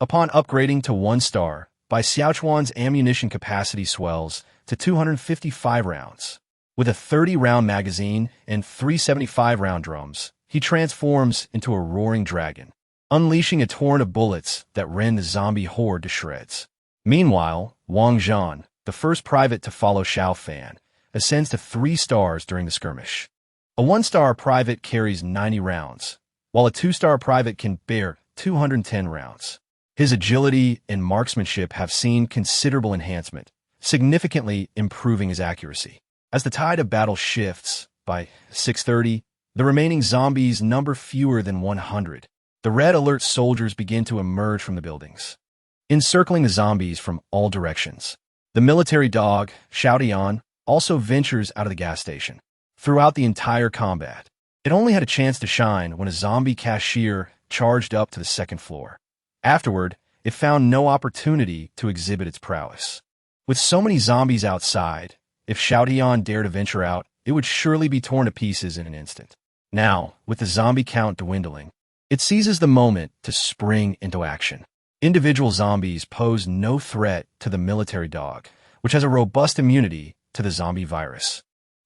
Upon upgrading to 1 star, Xiao Fan's ammunition capacity swells to 255 rounds. With a 30-round magazine and 3 75-round drums, he transforms into a roaring dragon, unleashing a torrent of bullets that rend the zombie horde to shreds. Meanwhile, Wang Zhan, the first private to follow Xiao Fan, ascends to 3 stars during the skirmish. A 1-star private carries 90 rounds, while a 2-star private can bear 210 rounds. His agility and marksmanship have seen considerable enhancement, significantly improving his accuracy. As the tide of battle shifts, by 6:30, the remaining zombies number fewer than 100. The red alert soldiers begin to emerge from the buildings, encircling the zombies from all directions. The military dog, Xiao also ventures out of the gas station. Throughout the entire combat, it only had a chance to shine when a zombie cashier charged up to the 2nd floor. Afterward, it found no opportunity to exhibit its prowess. With so many zombies outside, if Xiao dared to venture out, it would surely be torn to pieces in an instant. Now, with the zombie count dwindling, it seizes the moment to spring into action. Individual zombies pose no threat to the military dog, which has a robust immunity to the zombie virus.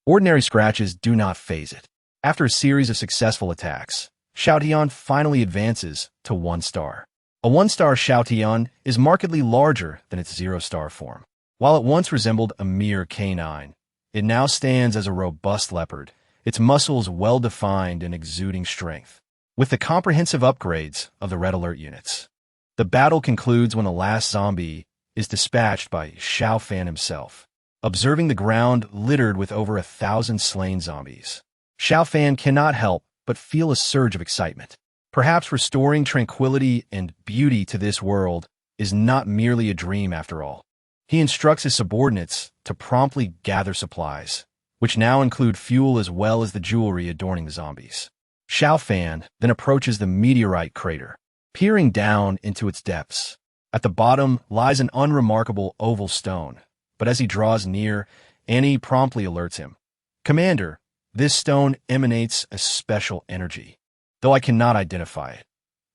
Ordinary scratches do not faze it. After a series of successful attacks, Xiao finally advances to 1 star. A 1-star Xiao is markedly larger than its 0-star form. While it once resembled a mere canine, it now stands as a robust leopard, its muscles well-defined and exuding strength. With the comprehensive upgrades of the red alert units, the battle concludes when the last zombie is dispatched by Xiao Fan himself. Observing the ground littered with over 1,000 slain zombies, Xiao Fan cannot help but feel a surge of excitement. Perhaps restoring tranquility and beauty to this world is not merely a dream after all. He instructs his subordinates to promptly gather supplies, which now include fuel as well as the jewelry adorning the zombies. Xiao Fan then approaches the meteorite crater, peering down into its depths. At the bottom lies an unremarkable oval stone, but as he draws near, Annie promptly alerts him. "Commander, this stone emanates a special energy, though I cannot identify it.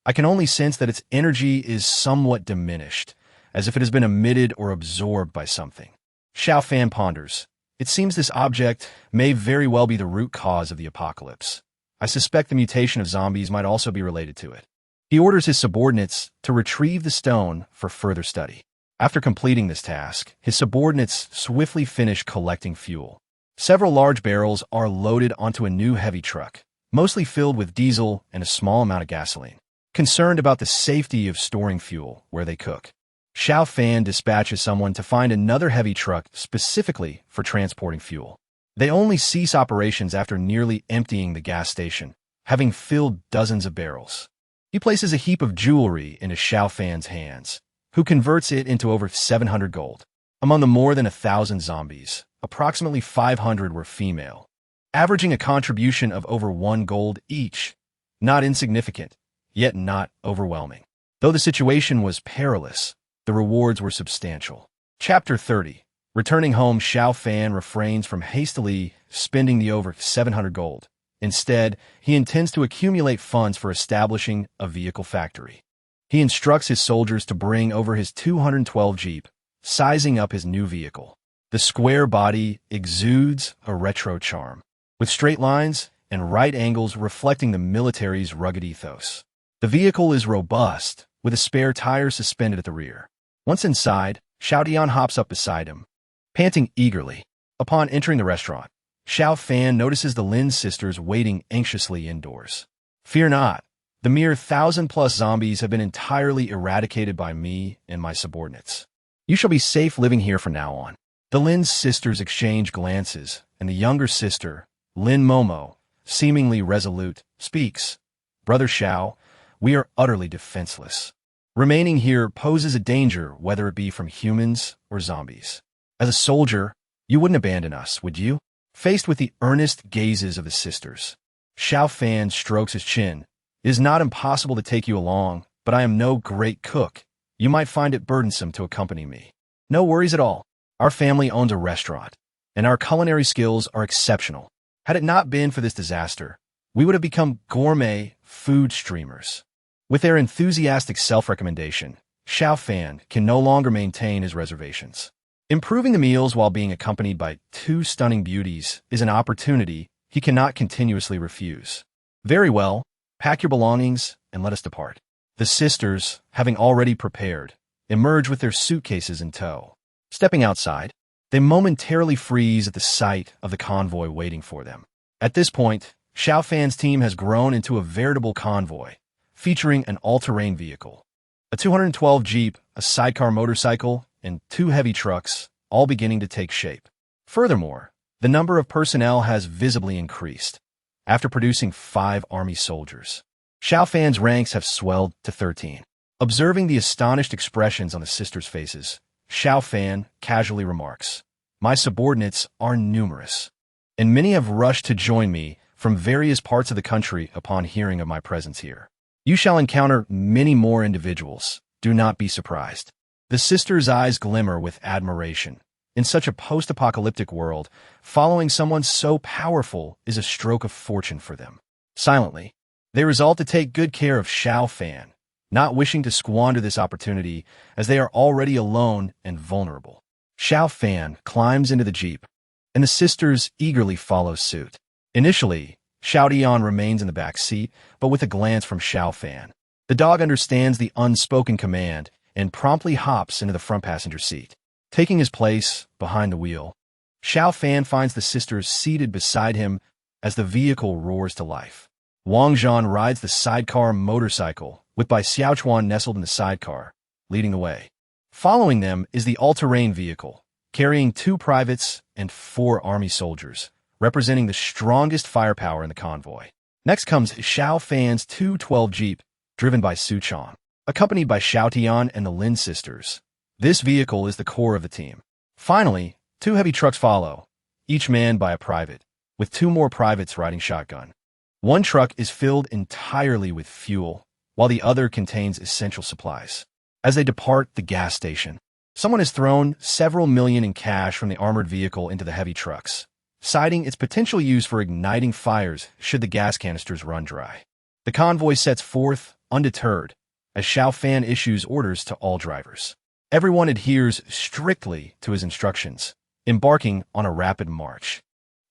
I can only sense that its energy is somewhat diminished, as if it has been emitted or absorbed by something." Xiao Fan ponders. "It seems this object may very well be the root cause of the apocalypse. I suspect the mutation of zombies might also be related to it." He orders his subordinates to retrieve the stone for further study. After completing this task, his subordinates swiftly finish collecting fuel. Several large barrels are loaded onto a new heavy truck, mostly filled with diesel and a small amount of gasoline. Concerned about the safety of storing fuel where they cook, Xiao Fan dispatches someone to find another heavy truck specifically for transporting fuel. They only cease operations after nearly emptying the gas station, having filled dozens of barrels. He places a heap of jewelry into Xiao Fan's hands, who converts it into over 700 gold. Among the more than 1,000 zombies, approximately 500 were female, averaging a contribution of over 1 gold each. Not insignificant, yet not overwhelming. Though the situation was perilous, the rewards were substantial. Chapter 30. Returning home, Xiao Fan refrains from hastily spending the over 700 gold. Instead, he intends to accumulate funds for establishing a vehicle factory. He instructs his soldiers to bring over his 212 Jeep, sizing up his new vehicle. The square body exudes a retro charm, with straight lines and right angles reflecting the military's rugged ethos. The vehicle is robust, with a spare tire suspended at the rear. Once inside, Xiao Dian hops up beside him, panting eagerly. Upon entering the restaurant, Xiao Fan notices the Lin sisters waiting anxiously indoors. "Fear not. The mere 1,000+ zombies have been entirely eradicated by me and my subordinates. You shall be safe living here from now on." The Lin sisters exchange glances, and the younger sister, Lin Momo, seemingly resolute, speaks. "Brother Xiao, we are utterly defenseless. Remaining here poses a danger, whether it be from humans or zombies. As a soldier, you wouldn't abandon us, would you?" Faced with the earnest gazes of the sisters, Xiao Fan strokes his chin. "It is not impossible to take you along, but I am no great cook. You might find it burdensome to accompany me." "No worries at all. Our family owns a restaurant, and our culinary skills are exceptional. Had it not been for this disaster, we would have become gourmet food streamers." With their enthusiastic self-recommendation, Xiao Fan can no longer maintain his reservations. Improving the meals while being accompanied by 2 stunning beauties is an opportunity he cannot continuously refuse. "Very well, pack your belongings and let us depart." The sisters, having already prepared, emerge with their suitcases in tow. Stepping outside, they momentarily freeze at the sight of the convoy waiting for them. At this point, Xiao Fan's team has grown into a veritable convoy, featuring an all-terrain vehicle, a 212 Jeep, a sidecar motorcycle, and 2 heavy trucks, all beginning to take shape. Furthermore, the number of personnel has visibly increased, after producing 5 army soldiers. Xiao Fan's ranks have swelled to 13. Observing the astonished expressions on the sisters' faces, Xiao Fan casually remarks, "My subordinates are numerous, and many have rushed to join me from various parts of the country upon hearing of my presence here. You shall encounter many more individuals. Do not be surprised." The sisters' eyes glimmer with admiration. In such a post-apocalyptic world, following someone so powerful is a stroke of fortune for them. Silently, they resolve to take good care of Xiao Fan, not wishing to squander this opportunity as they are already alone and vulnerable. Xiao Fan climbs into the Jeep, and the sisters eagerly follow suit. Initially, Xiao Dian remains in the back seat, but with a glance from Xiao Fan, the dog understands the unspoken command and promptly hops into the front passenger seat. Taking his place behind the wheel, Xiao Fan finds the sisters seated beside him as the vehicle roars to life. Wang Zhan rides the sidecar motorcycle, with Bai Xiaochuan nestled in the sidecar, leading the way. Following them is the all-terrain vehicle, carrying 2 privates and 4 army soldiers, representing the strongest firepower in the convoy. Next comes Xiao Fan's 212 Jeep, driven by Su Chong, accompanied by Xiao Tian and the Lin sisters. This vehicle is the core of the team. Finally, 2 heavy trucks follow, each manned by a private, with 2 more privates riding shotgun. One truck is filled entirely with fuel, while the other contains essential supplies. As they depart the gas station, someone has thrown several million in cash from the armored vehicle into the heavy trucks, citing its potential use for igniting fires should the gas canisters run dry. The convoy sets forth, undeterred, as Xiao Fan issues orders to all drivers. Everyone adheres strictly to his instructions, embarking on a rapid march.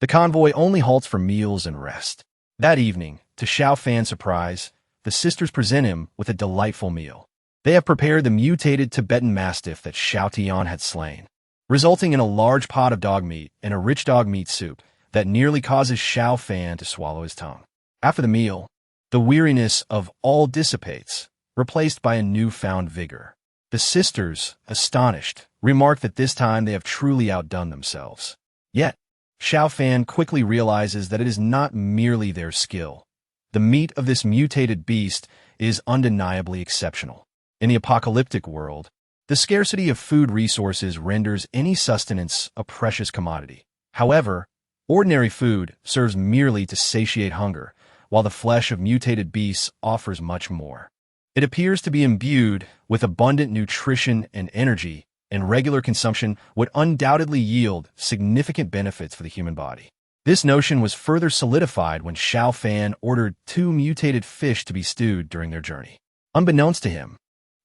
The convoy only halts for meals and rest. That evening, to Xiao Fan's surprise, the sisters present him with a delightful meal. They have prepared the mutated Tibetan Mastiff that Xiao Tian had slain, resulting in a large pot of dog meat and a rich dog meat soup that nearly causes Xiao Fan to swallow his tongue. After the meal, the weariness of all dissipates, replaced by a newfound vigor. The sisters, astonished, remark that this time they have truly outdone themselves. Yet, Xiao Fan quickly realizes that it is not merely their skill. The meat of this mutated beast is undeniably exceptional. In the apocalyptic world, the scarcity of food resources renders any sustenance a precious commodity. However, ordinary food serves merely to satiate hunger, while the flesh of mutated beasts offers much more. It appears to be imbued with abundant nutrition and energy, and regular consumption would undoubtedly yield significant benefits for the human body. This notion was further solidified when Xiao Fan ordered 2 mutated fish to be stewed during their journey. Unbeknownst to him,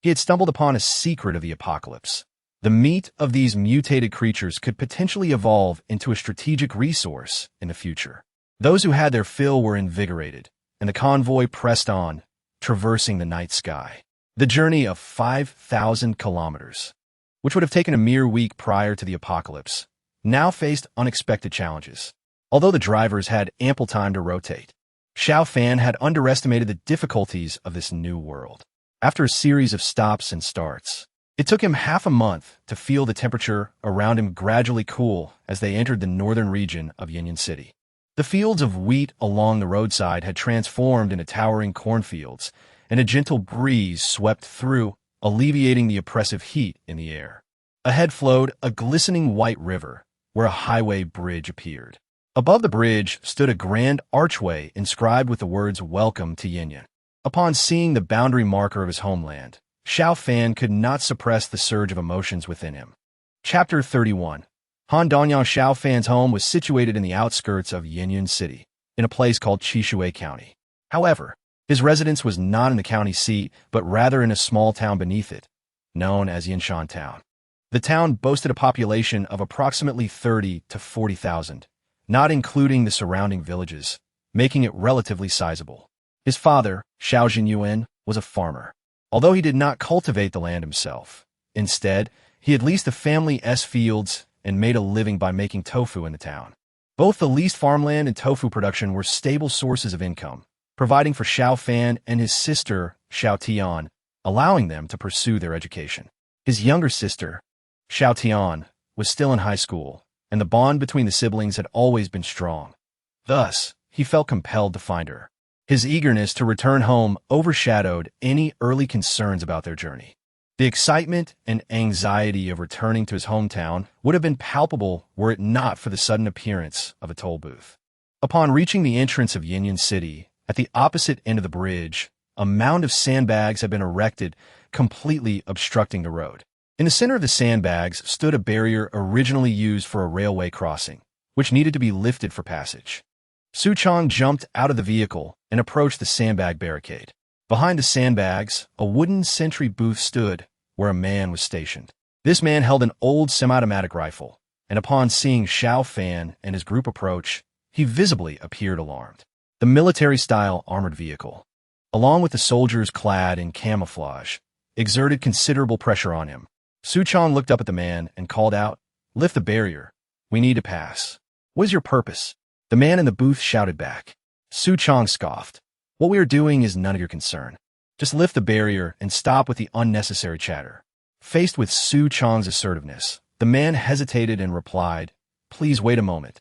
he had stumbled upon a secret of the apocalypse. The meat of these mutated creatures could potentially evolve into a strategic resource in the future. Those who had their fill were invigorated, and the convoy pressed on, traversing the night sky. The journey of 5,000 kilometers, which would have taken a mere week prior to the apocalypse, now faced unexpected challenges. Although the drivers had ample time to rotate, Xiao Fan had underestimated the difficulties of this new world. After a series of stops and starts, it took him half a month to feel the temperature around him gradually cool as they entered the northern region of Yanyan City. The fields of wheat along the roadside had transformed into towering cornfields, and a gentle breeze swept through, alleviating the oppressive heat in the air. Ahead flowed a glistening white river, where a highway bridge appeared. Above the bridge stood a grand archway inscribed with the words "Welcome to Yanyan." Upon seeing the boundary marker of his homeland, Xiao Fan could not suppress the surge of emotions within him. Chapter 31. Han Donyang. Xiao Fan's home was situated in the outskirts of Yanyan City, in a place called Chishui County. However, his residence was not in the county seat, but rather in a small town beneath it, known as Yanshan Town. The town boasted a population of approximately 30 to 40,000, not including the surrounding villages, making it relatively sizable. His father, Xiao Jinyuan, was a farmer, although he did not cultivate the land himself. Instead, he had leased the family's fields and made a living by making tofu in the town. Both the leased farmland and tofu production were stable sources of income, providing for Xiao Fan and his sister, Xiao Tian, allowing them to pursue their education. His younger sister, Xiao Tian, was still in high school, and the bond between the siblings had always been strong. Thus, he felt compelled to find her. His eagerness to return home overshadowed any early concerns about their journey. The excitement and anxiety of returning to his hometown would have been palpable were it not for the sudden appearance of a toll booth. Upon reaching the entrance of Yanyan City, at the opposite end of the bridge, a mound of sandbags had been erected, completely obstructing the road. In the center of the sandbags stood a barrier originally used for a railway crossing, which needed to be lifted for passage. Su Chong jumped out of the vehicle and approached the sandbag barricade. Behind the sandbags, a wooden sentry booth stood, where a man was stationed. This man held an old semi-automatic rifle, and upon seeing Xiao Fan and his group approach, he visibly appeared alarmed. The military-style armored vehicle, along with the soldiers clad in camouflage, exerted considerable pressure on him. Su Chong looked up at the man and called out, "Lift the barrier. We need to pass. What is your purpose?" The man in the booth shouted back. Su Chong scoffed. "What we are doing is none of your concern. Just lift the barrier and stop with the unnecessary chatter." Faced with Su Chong's assertiveness, the man hesitated and replied, "Please wait a moment.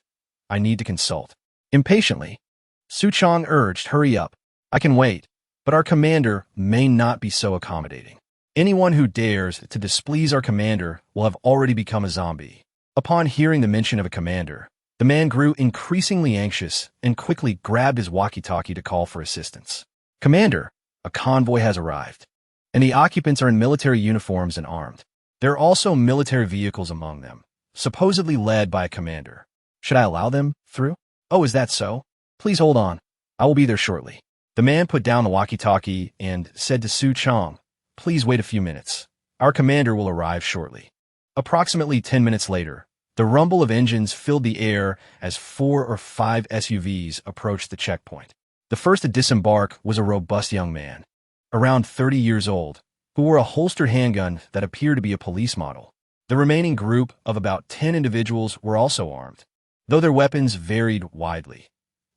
I need to consult. Impatiently, Su Chong urged, hurry up. I can wait, but our commander may not be so accommodating. Anyone who dares to displease our commander will have already become a zombie. Upon hearing the mention of a commander, the man grew increasingly anxious and quickly grabbed his walkie-talkie to call for assistance. Commander, a convoy has arrived, and the occupants are in military uniforms and armed. There are also military vehicles among them, supposedly led by a commander. Should I allow them through? Oh, is that so? Please hold on. I will be there shortly. The man put down the walkie-talkie and said to Su Chong, please wait a few minutes. Our commander will arrive shortly. Approximately 10 minutes later, the rumble of engines filled the air as 4 or 5 SUVs approached the checkpoint. The first to disembark was a robust young man, around 30 years old, who wore a holstered handgun that appeared to be a police model. The remaining group of about 10 individuals were also armed, though their weapons varied widely.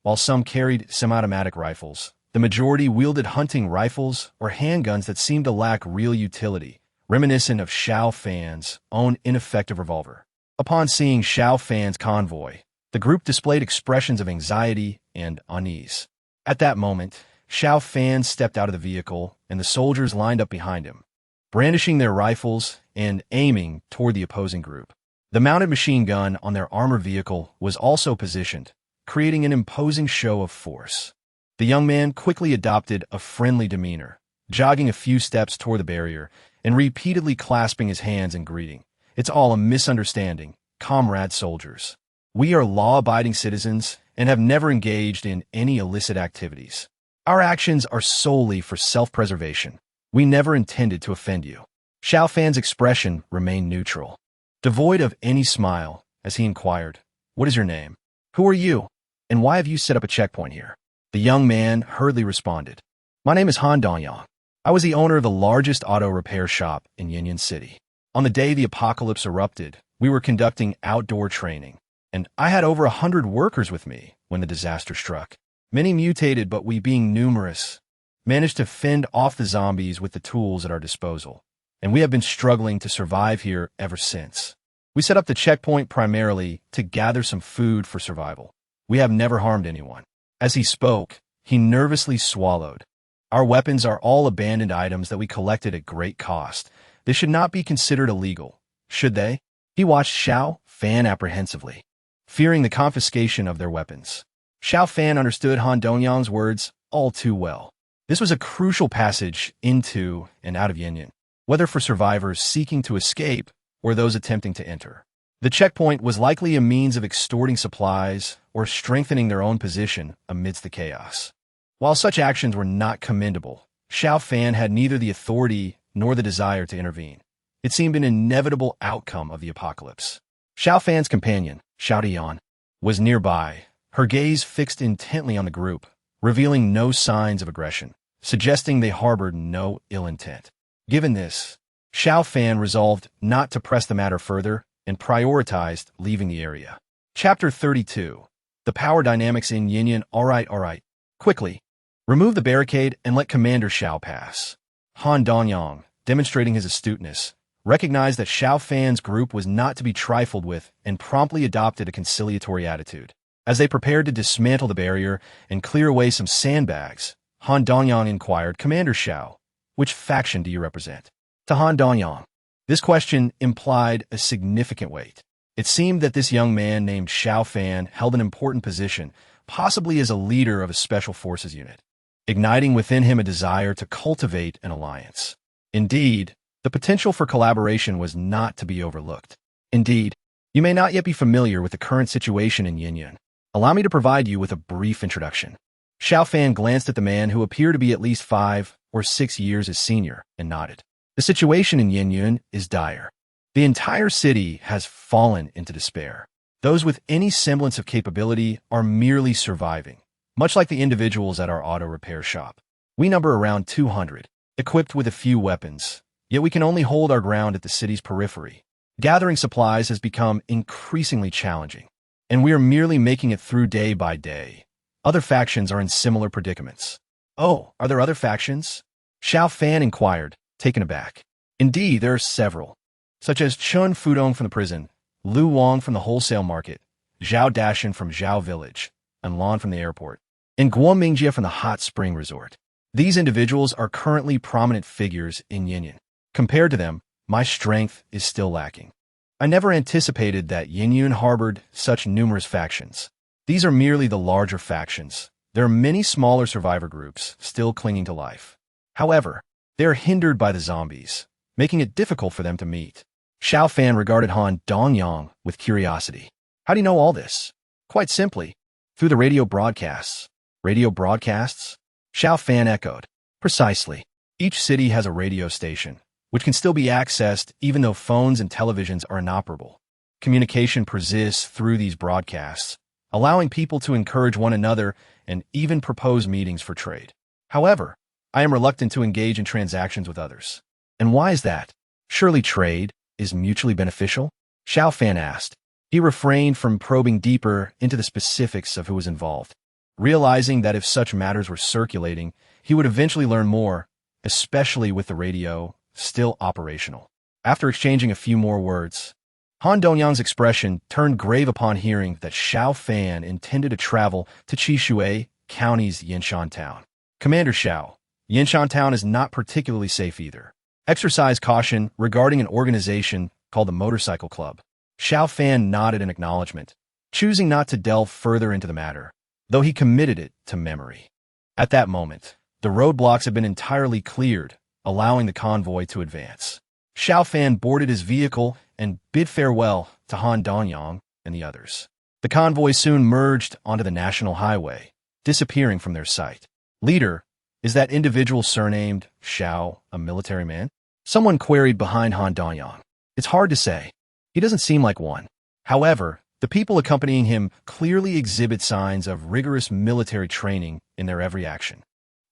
While some carried semi-automatic rifles, the majority wielded hunting rifles or handguns that seemed to lack real utility, reminiscent of Xiao Fan's own ineffective revolver. Upon seeing Xiao Fan's convoy, the group displayed expressions of anxiety and unease. At that moment, Xiao Fan stepped out of the vehicle, and the soldiers lined up behind him, brandishing their rifles and aiming toward the opposing group. The mounted machine gun on their armored vehicle was also positioned, creating an imposing show of force. The young man quickly adopted a friendly demeanor, jogging a few steps toward the barrier and repeatedly clasping his hands in greeting. It's all a misunderstanding, comrade soldiers. We are law-abiding citizens and have never engaged in any illicit activities. Our actions are solely for self-preservation. We never intended to offend you. Xiao Fan's expression remained neutral, devoid of any smile, as he inquired, what is your name? Who are you? And why have you set up a checkpoint here? The young man hurriedly responded, my name is Han Dongyang. I was the owner of the largest auto repair shop in Yinyan City. On the day the apocalypse erupted, we were conducting outdoor training, and I had over 100 workers with me when the disaster struck. Many mutated, but we, being numerous, managed to fend off the zombies with the tools at our disposal, and we have been struggling to survive here ever since. We set up the checkpoint primarily to gather some food for survival. We have never harmed anyone. As he spoke, he nervously swallowed. Our weapons are all abandoned items that we collected at great cost. They should not be considered illegal, should they? He watched Xiao Fan apprehensively, fearing the confiscation of their weapons. Xiao Fan understood Han Dongyang's words all too well. This was a crucial passage into and out of Yinyan, whether for survivors seeking to escape or those attempting to enter. The checkpoint was likely a means of extorting supplies or strengthening their own position amidst the chaos. While such actions were not commendable, Xiao Fan had neither the authority nor the desire to intervene. It seemed an inevitable outcome of the apocalypse. Xiao Fan's companion, Xiao Dian, was nearby, her gaze fixed intently on the group, revealing no signs of aggression, suggesting they harbored no ill intent. Given this, Xiao Fan resolved not to press the matter further and prioritized leaving the area. Chapter 32. The Power Dynamics in Yinyan. All right. Quickly, remove the barricade and let Commander Xiao pass. Han Dongyang, demonstrating his astuteness, recognized that Xiao Fan's group was not to be trifled with and promptly adopted a conciliatory attitude. As they prepared to dismantle the barrier and clear away some sandbags, Han Dongyang inquired, Commander Xiao, which faction do you represent? To Han Dongyang, this question implied a significant weight. It seemed that this young man named Xiao Fan held an important position, possibly as a leader of a special forces unit, igniting within him a desire to cultivate an alliance. Indeed, the potential for collaboration was not to be overlooked. Indeed, you may not yet be familiar with the current situation in Yinyan. Allow me to provide you with a brief introduction. Xiao Fan glanced at the man who appeared to be at least 5 or 6 years his senior and nodded. The situation in Yinyan is dire. The entire city has fallen into despair. Those with any semblance of capability are merely surviving, much like the individuals at our auto repair shop. We number around 200, equipped with a few weapons, yet we can only hold our ground at the city's periphery. Gathering supplies has become increasingly challenging, and we are merely making it through day by day. Other factions are in similar predicaments. Oh, are there other factions? Xiao Fan inquired, taken aback. Indeed, there are several, such as Chun Fudong from the prison, Lu Wang from the wholesale market, Zhao Dashan from Zhao Village, and Lan from the airport, and Guo Mingjie from the hot spring resort. These individuals are currently prominent figures in Yinyan. Compared to them, my strength is still lacking. I never anticipated that Yinyan harbored such numerous factions. These are merely the larger factions. There are many smaller survivor groups still clinging to life. However, they are hindered by the zombies, making it difficult for them to meet. Xiao Fan regarded Han Dongyang with curiosity. How do you know all this? Quite simply, through the radio broadcasts. Radio broadcasts? Xiao Fan echoed. Precisely. Each city has a radio station, which can still be accessed even though phones and televisions are inoperable. Communication persists through these broadcasts, allowing people to encourage one another and even propose meetings for trade. However, I am reluctant to engage in transactions with others. And why is that? Surely trade is mutually beneficial? Xiao Fan asked. He refrained from probing deeper into the specifics of who was involved, realizing that if such matters were circulating, he would eventually learn more, especially with the radio still operational. After exchanging a few more words, Han Dongyang's expression turned grave upon hearing that Xiao Fan intended to travel to Qishui County's Yinshan town. Commander Xiao, Yinshan town is not particularly safe either. Exercise caution regarding an organization called the Motorcycle Club. Xiao Fan nodded in acknowledgement, choosing not to delve further into the matter, though he committed it to memory. At that moment, the roadblocks had been entirely cleared, allowing the convoy to advance. Xiao Fan boarded his vehicle and bid farewell to Han Dongyang and the others. The convoy soon merged onto the national highway, disappearing from their sight. Leader, is that individual surnamed Xiao a military man? Someone queried behind Han Dongyang. It's hard to say. He doesn't seem like one. However, the people accompanying him clearly exhibit signs of rigorous military training in their every action.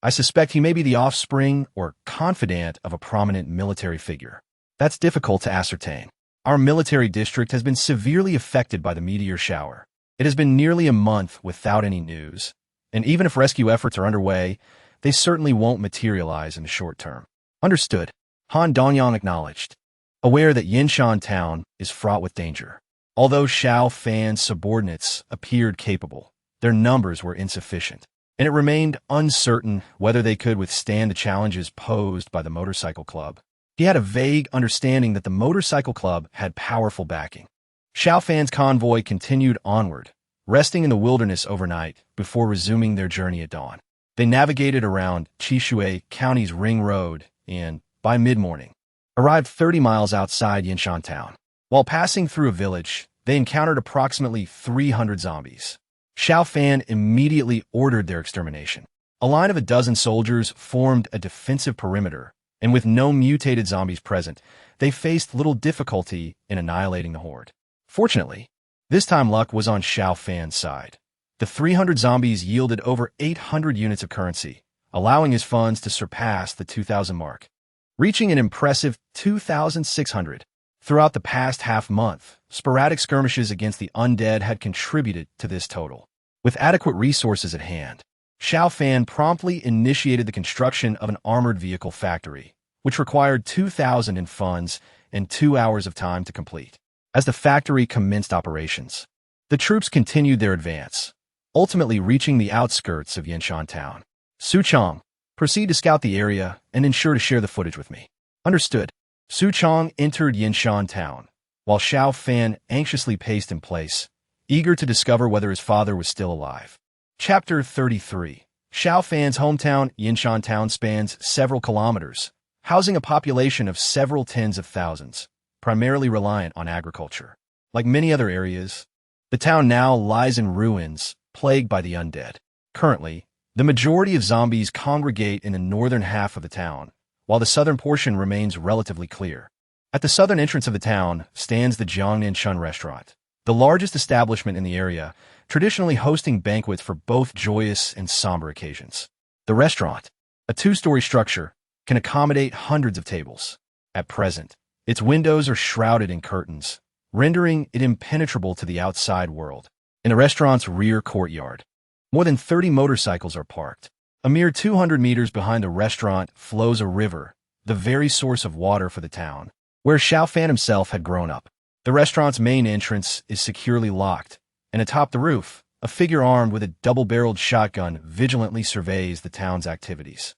I suspect he may be the offspring or confidant of a prominent military figure. That's difficult to ascertain. Our military district has been severely affected by the meteor shower. It has been nearly a month without any news, and even if rescue efforts are underway, they certainly won't materialize in the short term. Understood. Han Dongyang acknowledged, aware that Yinshan town is fraught with danger. Although Xiao Fan's subordinates appeared capable, their numbers were insufficient, and it remained uncertain whether they could withstand the challenges posed by the Motorcycle Club. He had a vague understanding that the Motorcycle Club had powerful backing. Xiao Fan's convoy continued onward, resting in the wilderness overnight before resuming their journey at dawn. They navigated around Qishui County's Ring Road and, by mid-morning, arrived 30 miles outside Yinshan town. While passing through a village, they encountered approximately 300 zombies. Xiao Fan immediately ordered their extermination. A line of a dozen soldiers formed a defensive perimeter, and with no mutated zombies present, they faced little difficulty in annihilating the horde. Fortunately, this time luck was on Xiao Fan's side. The 300 zombies yielded over 800 units of currency, allowing his funds to surpass the 2,000 mark, reaching an impressive 2,600. Throughout the past half-month, sporadic skirmishes against the undead had contributed to this total. With adequate resources at hand, Xiao Fan promptly initiated the construction of an armored vehicle factory, which required 2,000 in funds and 2 hours of time to complete. As the factory commenced operations, the troops continued their advance, ultimately reaching the outskirts of Yinshan town. Su Chong, proceed to scout the area and ensure to share the footage with me. Understood. Su Chong entered Yinshan town, while Xiao Fan anxiously paced in place, eager to discover whether his father was still alive. Chapter 33. Xiao Fan's hometown, Yinshan town, spans several kilometers, housing a population of several tens of thousands, primarily reliant on agriculture. Like many other areas, the town now lies in ruins, plagued by the undead. Currently, the majority of zombies congregate in the northern half of the town, while the southern portion remains relatively clear. At the southern entrance of the town stands the Jiangnan Chun restaurant, the largest establishment in the area, traditionally hosting banquets for both joyous and somber occasions. The restaurant, a two-story structure, can accommodate hundreds of tables. At present, its windows are shrouded in curtains, rendering it impenetrable to the outside world. In the restaurant's rear courtyard, more than 30 motorcycles are parked. A mere 200 meters behind the restaurant flows a river, the very source of water for the town, where Xiao Fan himself had grown up. The restaurant's main entrance is securely locked, And atop the roof, a figure armed with a double-barreled shotgun vigilantly surveys the town's activities.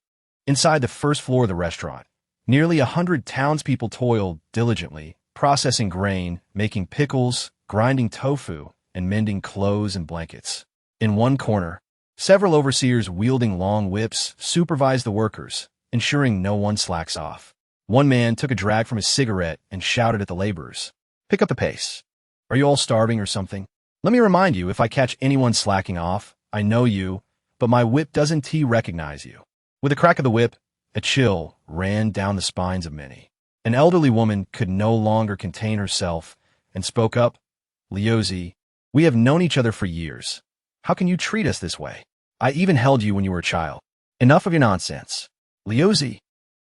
Inside the first floor of the restaurant, nearly 100 townspeople toil diligently, processing grain, making pickles, grinding tofu, and mending clothes and blankets. In one corner, several overseers wielding long whips supervise the workers, ensuring no one slacks off. One man took a drag from his cigarette and shouted at the laborers, "Pick up the pace. Are you all starving or something? Let me remind you, if I catch anyone slacking off, I know you, but my whip doesn't recognize you." With a crack of the whip, a chill ran down the spines of many. An elderly woman could no longer contain herself and spoke up, "Liuzi, we have known each other for years. How can you treat us this way? I even held you when you were a child. Enough of your nonsense." "Liuzi."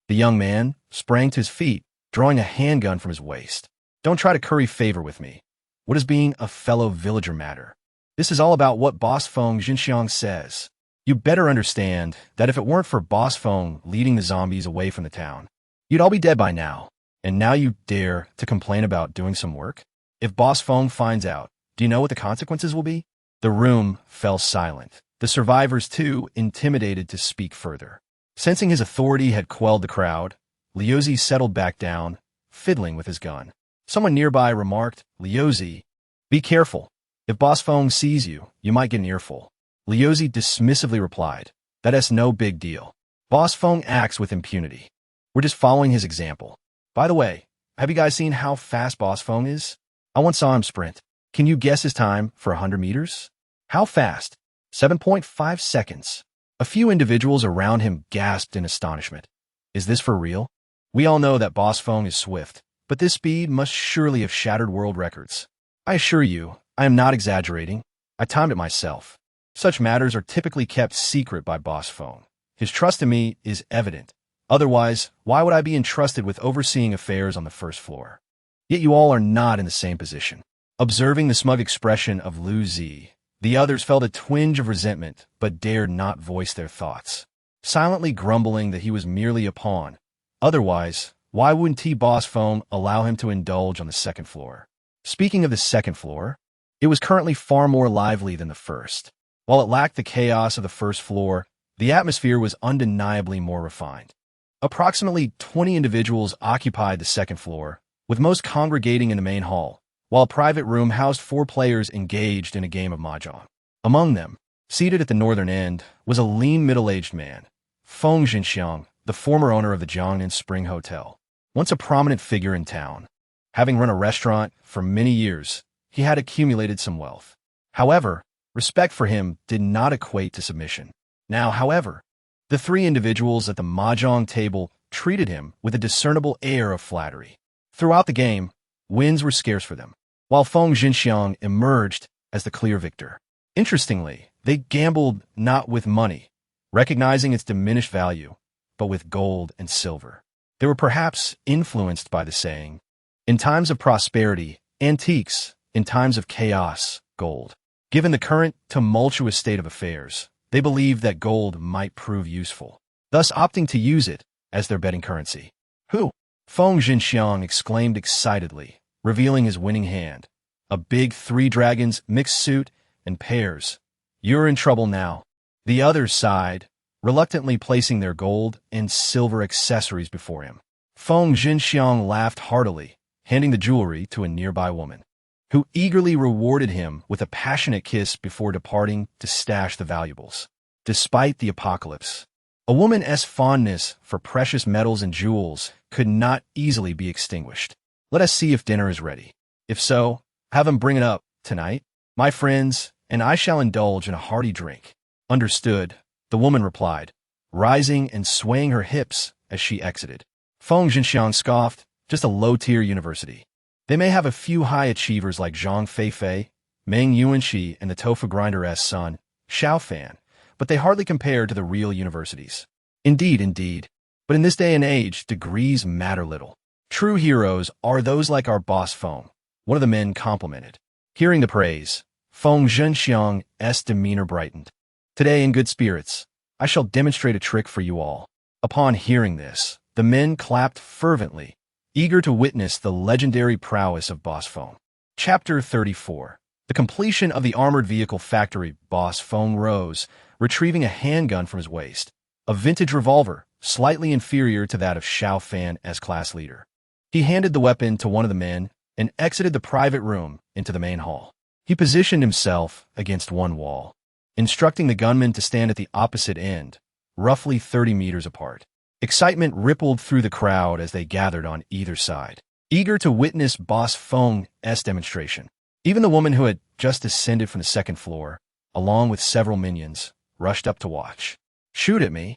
The young man sprang to his feet, drawing a handgun from his waist. "Don't try to curry favor with me. What does being a fellow villager matter? This is all about what Boss Feng Xinxiang says. You better understand that if it weren't for Boss Feng leading the zombies away from the town, you'd all be dead by now. And now you dare to complain about doing some work? If Boss Feng finds out, do you know what the consequences will be?" The room fell silent. The survivors, too, intimidated to speak further. Sensing his authority had quelled the crowd, Liuzi settled back down, fiddling with his gun. Someone nearby remarked, "Liuzi, be careful. If Boss Feng sees you, you might get an earful." Liuzi dismissively replied, "That's no big deal. Boss Feng acts with impunity. We're just following his example. By the way, have you guys seen how fast Boss Feng is? I once saw him sprint. Can you guess his time for 100 meters? How fast? 7.5 seconds. A few individuals around him gasped in astonishment. Is this for real? We all know that Boss Feng is swift, but this speed must surely have shattered world records. I assure you, I am not exaggerating. I timed it myself. Such matters are typically kept secret by Boss Feng. His trust in me is evident. Otherwise, why would I be entrusted with overseeing affairs on the first floor? Yet you all are not in the same position." Observing the smug expression of Lu Zi, the others felt a twinge of resentment but dared not voice their thoughts, silently grumbling that he was merely a pawn. Otherwise, why wouldn't Boss Feng allow him to indulge on the second floor? Speaking of the second floor, it was currently far more lively than the first. While it lacked the chaos of the first floor, the atmosphere was undeniably more refined. Approximately 20 individuals occupied the second floor, with most congregating in the main hall, while a private room housed 4 players engaged in a game of mahjong. Among them, seated at the northern end, was a lean middle-aged man, Feng Xinxiang, the former owner of the Jiangnan Spring Hotel, once a prominent figure in town. Having run a restaurant for many years, he had accumulated some wealth. However, respect for him did not equate to submission. Now, however, the 3 individuals at the mahjong table treated him with a discernible air of flattery. Throughout the game, wins were scarce for them, while Feng Xinxiang emerged as the clear victor. Interestingly, they gambled not with money, recognizing its diminished value, but with gold and silver. They were perhaps influenced by the saying, "In times of prosperity, antiques; in times of chaos, gold." Given the current tumultuous state of affairs, they believed that gold might prove useful, thus opting to use it as their betting currency. "Who?" Feng Xinxiang exclaimed excitedly, revealing his winning hand. A big 3 dragons mixed suit and pairs. "You're in trouble now." The others sighed, reluctantly placing their gold and silver accessories before him. Feng Xinxiang laughed heartily, handing the jewelry to a nearby woman, who eagerly rewarded him with a passionate kiss before departing to stash the valuables. Despite the apocalypse, a woman's fondness for precious metals and jewels could not easily be extinguished. "Let us see if dinner is ready. If so, have him bring it up tonight, my friends, and I shall indulge in a hearty drink." "Understood," the woman replied, rising and swaying her hips as she exited. Feng Xinxiang scoffed, "Just a low-tier university. They may have a few high achievers like Zhang Feifei, Meng Yuanxi, and the tofu grinder's son, Xiao Fan, but they hardly compare to the real universities." Indeed. But in this day and age, degrees matter little. True heroes are those like our Boss Feng, one of the men complimented. Hearing the praise, Feng Zhenxiang's demeanor brightened. "Today, in good spirits, I shall demonstrate a trick for you all." Upon hearing this, the men clapped fervently, eager to witness the legendary prowess of Boss Feng. Chapter 34. The completion of the armored vehicle factory, Boss Fong rose, retrieving a handgun from his waist, a vintage revolver, slightly inferior to that of Xiao Fan as class leader. He handed the weapon to one of the men and exited the private room into the main hall. He positioned himself against one wall, instructing the gunman to stand at the opposite end, roughly 30 meters apart. Excitement rippled through the crowd as they gathered on either side, eager to witness Boss Feng's demonstration. Even the woman who had just descended from the second floor, along with several minions, rushed up to watch. "Shoot at me,"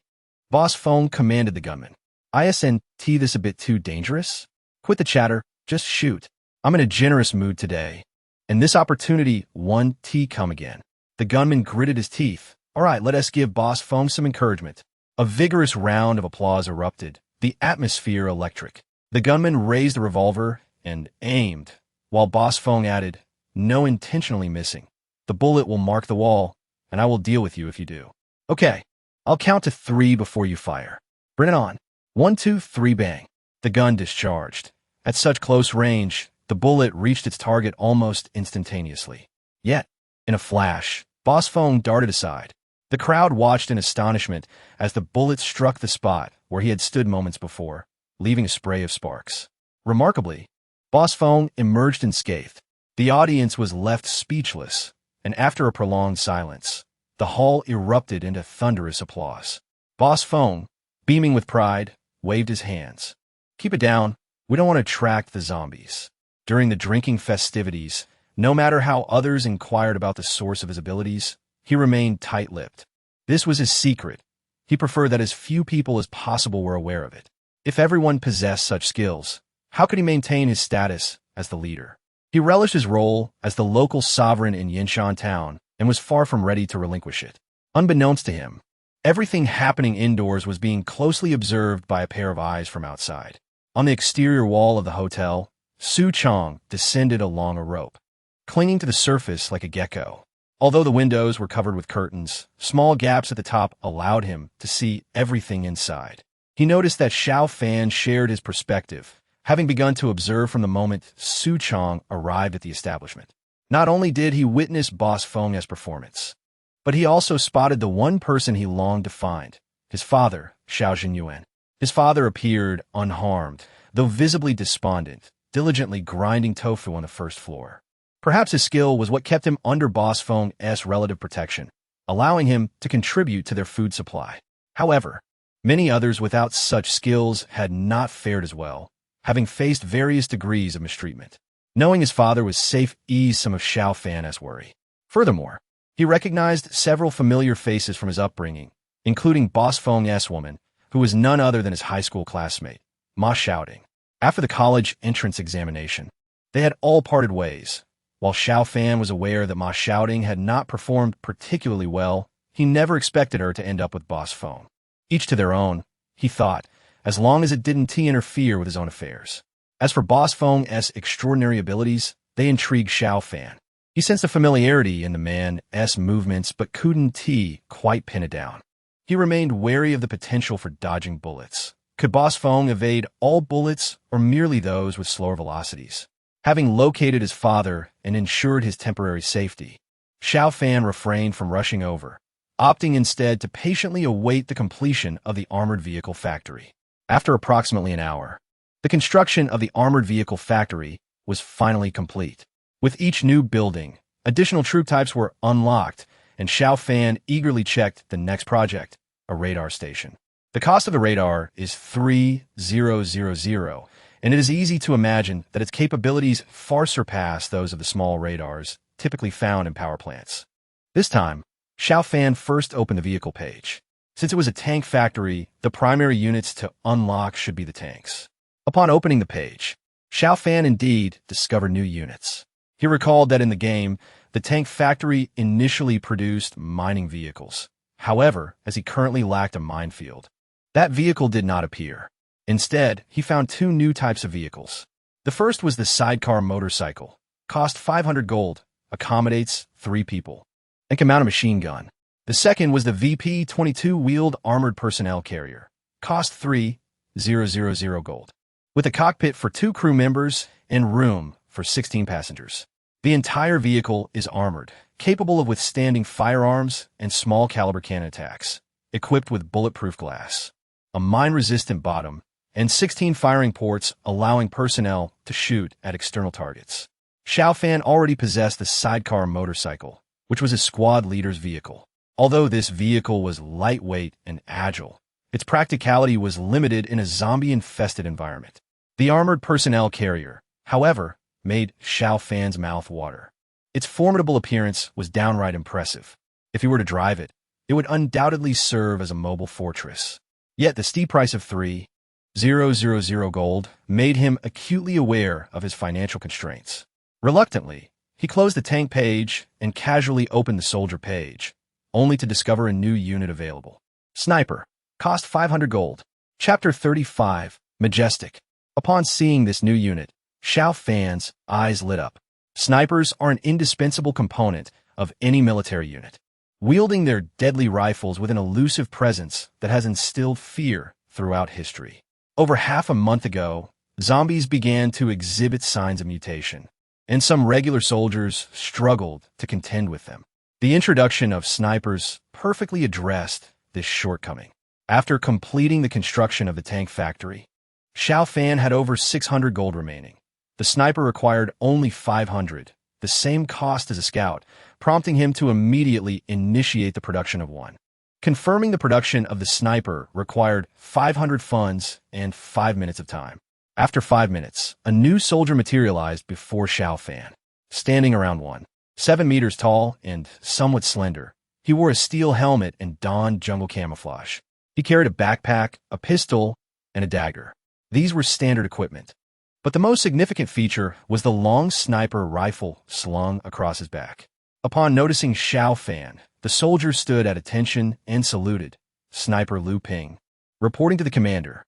Boss Feng commanded the gunman. "Isn't this a bit too dangerous? Quit the chatter, just shoot. I'm in a generous mood today. And this opportunity won't come again." The gunman gritted his teeth. "All right, let us give Boss Feng some encouragement." A vigorous round of applause erupted, the atmosphere electric. The gunman raised the revolver and aimed, while Boss Feng added, "No intentionally missing. The bullet will mark the wall, and I will deal with you if you do." "Okay, I'll count to 3 before you fire. Bring it on. 1, 2, 3, bang." The gun discharged. At such close range, the bullet reached its target almost instantaneously. Yet, in a flash, Boss Feng darted aside. The crowd watched in astonishment as the bullet struck the spot where he had stood moments before, leaving a spray of sparks. Remarkably, Boss Feng emerged unscathed. The audience was left speechless, and after a prolonged silence, the hall erupted into thunderous applause. Boss Feng, beaming with pride, waved his hands. "Keep it down. We don't want to attract the zombies." During the drinking festivities, no matter how others inquired about the source of his abilities, he remained tight-lipped. This was his secret. He preferred that as few people as possible were aware of it. If everyone possessed such skills, how could he maintain his status as the leader? He relished his role as the local sovereign in Yinshan town and was far from ready to relinquish it. Unbeknownst to him, everything happening indoors was being closely observed by a pair of eyes from outside. On the exterior wall of the hotel, Su Chong descended along a rope, clinging to the surface like a gecko. Although the windows were covered with curtains, small gaps at the top allowed him to see everything inside. He noticed that Xiao Fan shared his perspective, having begun to observe from the moment Su Chong arrived at the establishment. Not only did he witness Boss Feng's performance, but he also spotted the one person he longed to find, his father, Xiao Jinyuan. His father appeared unharmed, though visibly despondent, diligently grinding tofu on the first floor. Perhaps his skill was what kept him under Boss Feng's relative protection, allowing him to contribute to their food supply. However, many others without such skills had not fared as well, having faced various degrees of mistreatment. Knowing his father was safe eased some of Xiao Fan's worry. Furthermore, he recognized several familiar faces from his upbringing, including Boss Feng's woman, who was none other than his high school classmate, Ma Xiaoding. After the college entrance examination, they had all parted ways. While Xiao Fan was aware that Ma Xiaoding had not performed particularly well, he never expected her to end up with Boss Feng. Each to their own, he thought, as long as it didn't interfere with his own affairs. As for Boss Feng's extraordinary abilities, they intrigued Xiao Fan. He sensed a familiarity in the man's movements but couldn't quite pin it down. He remained wary of the potential for dodging bullets. Could Boss Feng evade all bullets or merely those with slower velocities? Having located his father and ensured his temporary safety, Xiao Fan refrained from rushing over, opting instead to patiently await the completion of the armored vehicle factory. After approximately an hour, the construction of the armored vehicle factory was finally complete. With each new building, additional troop types were unlocked, and Xiao Fan eagerly checked the next project, a radar station. The cost of the radar is 3,000, and it is easy to imagine that its capabilities far surpass those of the small radars typically found in power plants. This time, Xiao Fan first opened the vehicle page. Since it was a tank factory, the primary units to unlock should be the tanks. Upon opening the page, Xiao Fan indeed discovered new units. He recalled that in the game, the tank factory initially produced mining vehicles. However, as he currently lacked a minefield, that vehicle did not appear. Instead, he found 2 new types of vehicles. The first was the sidecar motorcycle, cost 500 gold, accommodates 3 people, and can mount a machine gun. The second was the VP-22 wheeled armored personnel carrier, cost 3,000 gold, with a cockpit for 2 crew members and room for 16 passengers. The entire vehicle is armored, capable of withstanding firearms and small-caliber cannon attacks, equipped with bulletproof glass, a mine-resistant bottom, and 16 firing ports allowing personnel to shoot at external targets. Xiao Fan already possessed the sidecar motorcycle, which was his squad leader's vehicle. Although this vehicle was lightweight and agile, its practicality was limited in a zombie-infested environment. The armored personnel carrier, however, made Xiao Fan's mouth water. Its formidable appearance was downright impressive. If he were to drive it, it would undoubtedly serve as a mobile fortress. Yet the steep price of 3,000 gold made him acutely aware of his financial constraints. Reluctantly, he closed the tank page and casually opened the soldier page, only to discover a new unit available. Sniper. Cost 500 gold. Chapter 35. Majestic. Upon seeing this new unit, Xiao Fan's eyes lit up. Snipers are an indispensable component of any military unit, wielding their deadly rifles with an elusive presence that has instilled fear throughout history. Over half a month ago, zombies began to exhibit signs of mutation, and some regular soldiers struggled to contend with them. The introduction of snipers perfectly addressed this shortcoming. After completing the construction of the tank factory, Xiao Fan had over 600 gold remaining. The sniper required only 500, the same cost as a scout, prompting him to immediately initiate the production of one. Confirming the production of the sniper required 500 funds and 5 minutes of time. After 5 minutes, a new soldier materialized before Xiao Fan. Standing around 7 meters tall and somewhat slender, he wore a steel helmet and donned jungle camouflage. He carried a backpack, a pistol, and a dagger. These were standard equipment. But the most significant feature was the long sniper rifle slung across his back. Upon noticing Xiao Fan, the soldier stood at attention and saluted. Sniper Lu Ping. Reporting to the commander.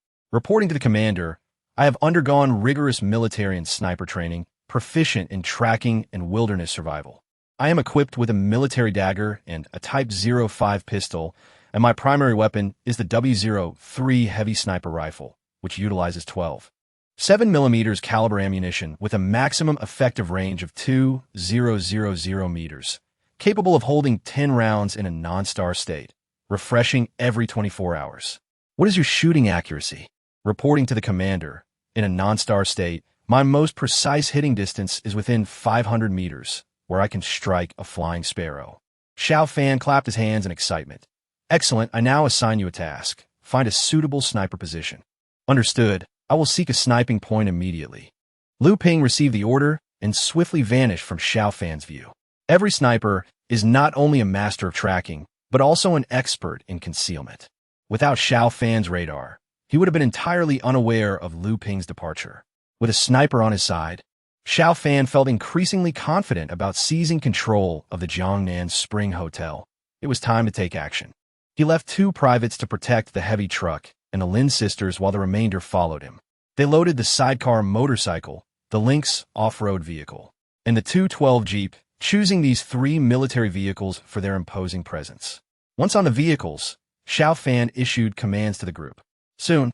I have undergone rigorous military and sniper training, proficient in tracking and wilderness survival. I am equipped with a military dagger and a Type 05 pistol, and my primary weapon is the W03 heavy sniper rifle, which utilizes 12.7mm caliber ammunition with a maximum effective range of 2,000 meters, capable of holding 10 rounds in a non-star state, refreshing every 24 hours. What is your shooting accuracy? Reporting to the commander. In a non-star state, my most precise hitting distance is within 500 meters, where I can strike a flying sparrow. Xiao Fan clapped his hands in excitement. Excellent, I now assign you a task. Find a suitable sniper position. Understood. I will seek a sniping point immediately. Lu Ping received the order and swiftly vanished from Xiao Fan's view. Every sniper is not only a master of tracking, but also an expert in concealment. Without Xiao Fan's radar, he would have been entirely unaware of Lu Ping's departure. With a sniper on his side, Xiao Fan felt increasingly confident about seizing control of the Jiangnan Spring Hotel. It was time to take action. He left 2 privates to protect the heavy truck and the Lin sisters while the remainder followed him. They loaded the sidecar motorcycle, the Lynx off-road vehicle, and the 212 Jeep, choosing these 3 military vehicles for their imposing presence. Once on the vehicles, Xiao Fan issued commands to the group. Soon,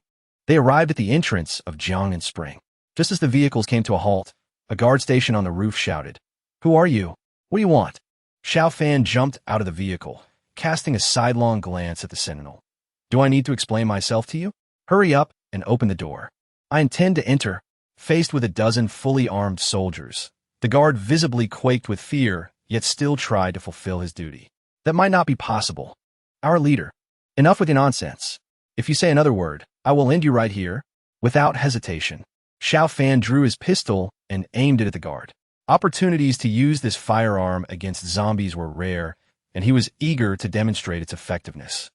they arrived at the entrance of Jiangnan Spring. Just as the vehicles came to a halt, a guard station on the roof shouted, "Who are you? What do you want?" Xiao Fan jumped out of the vehicle, casting a sidelong glance at the sentinel. "Do I need to explain myself to you? Hurry up and open the door. I intend to enter." Faced with a dozen fully armed soldiers, the guard visibly quaked with fear, yet still tried to fulfill his duty. "That might not be possible. Our leader. Enough with your nonsense. If you say another word, I will end you right here." Without hesitation, Xiao Fan drew his pistol and aimed it at the guard. Opportunities to use this firearm against zombies were rare, and he was eager to demonstrate its effectiveness.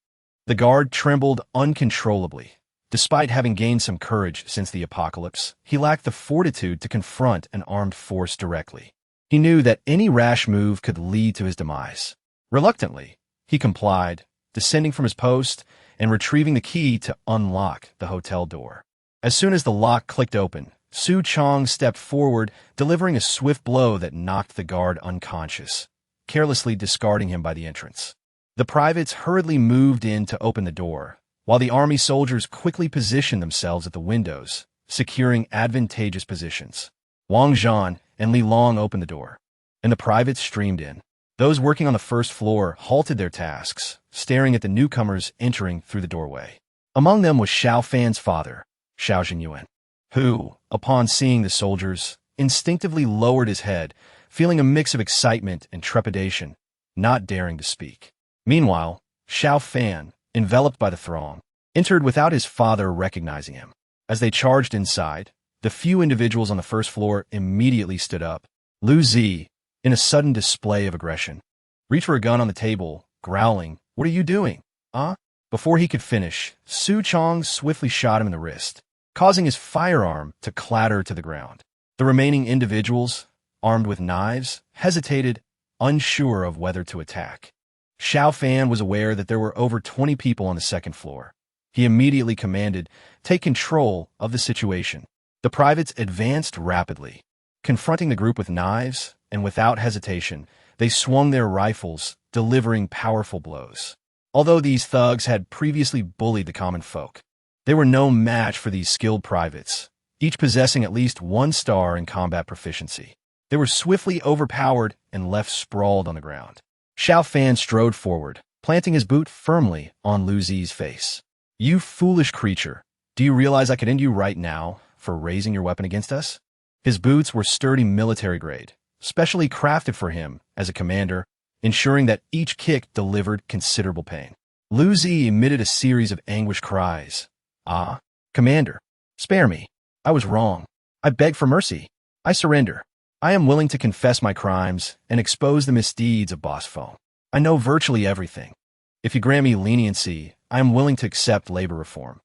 The guard trembled uncontrollably. Despite having gained some courage since the apocalypse, he lacked the fortitude to confront an armed force directly. He knew that any rash move could lead to his demise. Reluctantly, he complied, descending from his post and retrieving the key to unlock the hotel door. As soon as the lock clicked open, Su Chong stepped forward, delivering a swift blow that knocked the guard unconscious, carelessly discarding him by the entrance. The privates hurriedly moved in to open the door, while the army soldiers quickly positioned themselves at the windows, securing advantageous positions. Wang Zhan and Li Long opened the door. and the privates streamed in. Those working on the first floor halted their tasks, staring at the newcomers entering through the doorway. Among them was Xiao Fan's father, Xiao Fan, who, upon seeing the soldiers, instinctively lowered his head, feeling a mix of excitement and trepidation, not daring to speak. Meanwhile, Xiao Fan, enveloped by the throng, entered without his father recognizing him. As they charged inside, the few individuals on the first floor immediately stood up. Lu Zi, in a sudden display of aggression, reached for a gun on the table, growling, "What are you doing, huh?" Before he could finish, Su Chong swiftly shot him in the wrist, causing his firearm to clatter to the ground. The remaining individuals, armed with knives, hesitated, unsure of whether to attack. Xiao Fan was aware that there were over 20 people on the second floor. He immediately commanded, "Take control of the situation." The privates advanced rapidly, confronting the group with knives, and without hesitation, they swung their rifles, delivering powerful blows. Although these thugs had previously bullied the common folk, they were no match for these skilled privates, each possessing at least 1 star in combat proficiency. They were swiftly overpowered and left sprawled on the ground. Xiao Fan strode forward, planting his boot firmly on Lu Zi's face. "You foolish creature, do you realize I could end you right now for raising your weapon against us?" His boots were sturdy military grade, specially crafted for him as a commander, ensuring that each kick delivered considerable pain. Lu Zi emitted a series of anguished cries. "Ah, Commander, spare me. I was wrong. I beg for mercy. I surrender. I am willing to confess my crimes and expose the misdeeds of Boss Feng. I know virtually everything. If you grant me leniency, I am willing to accept labor reform."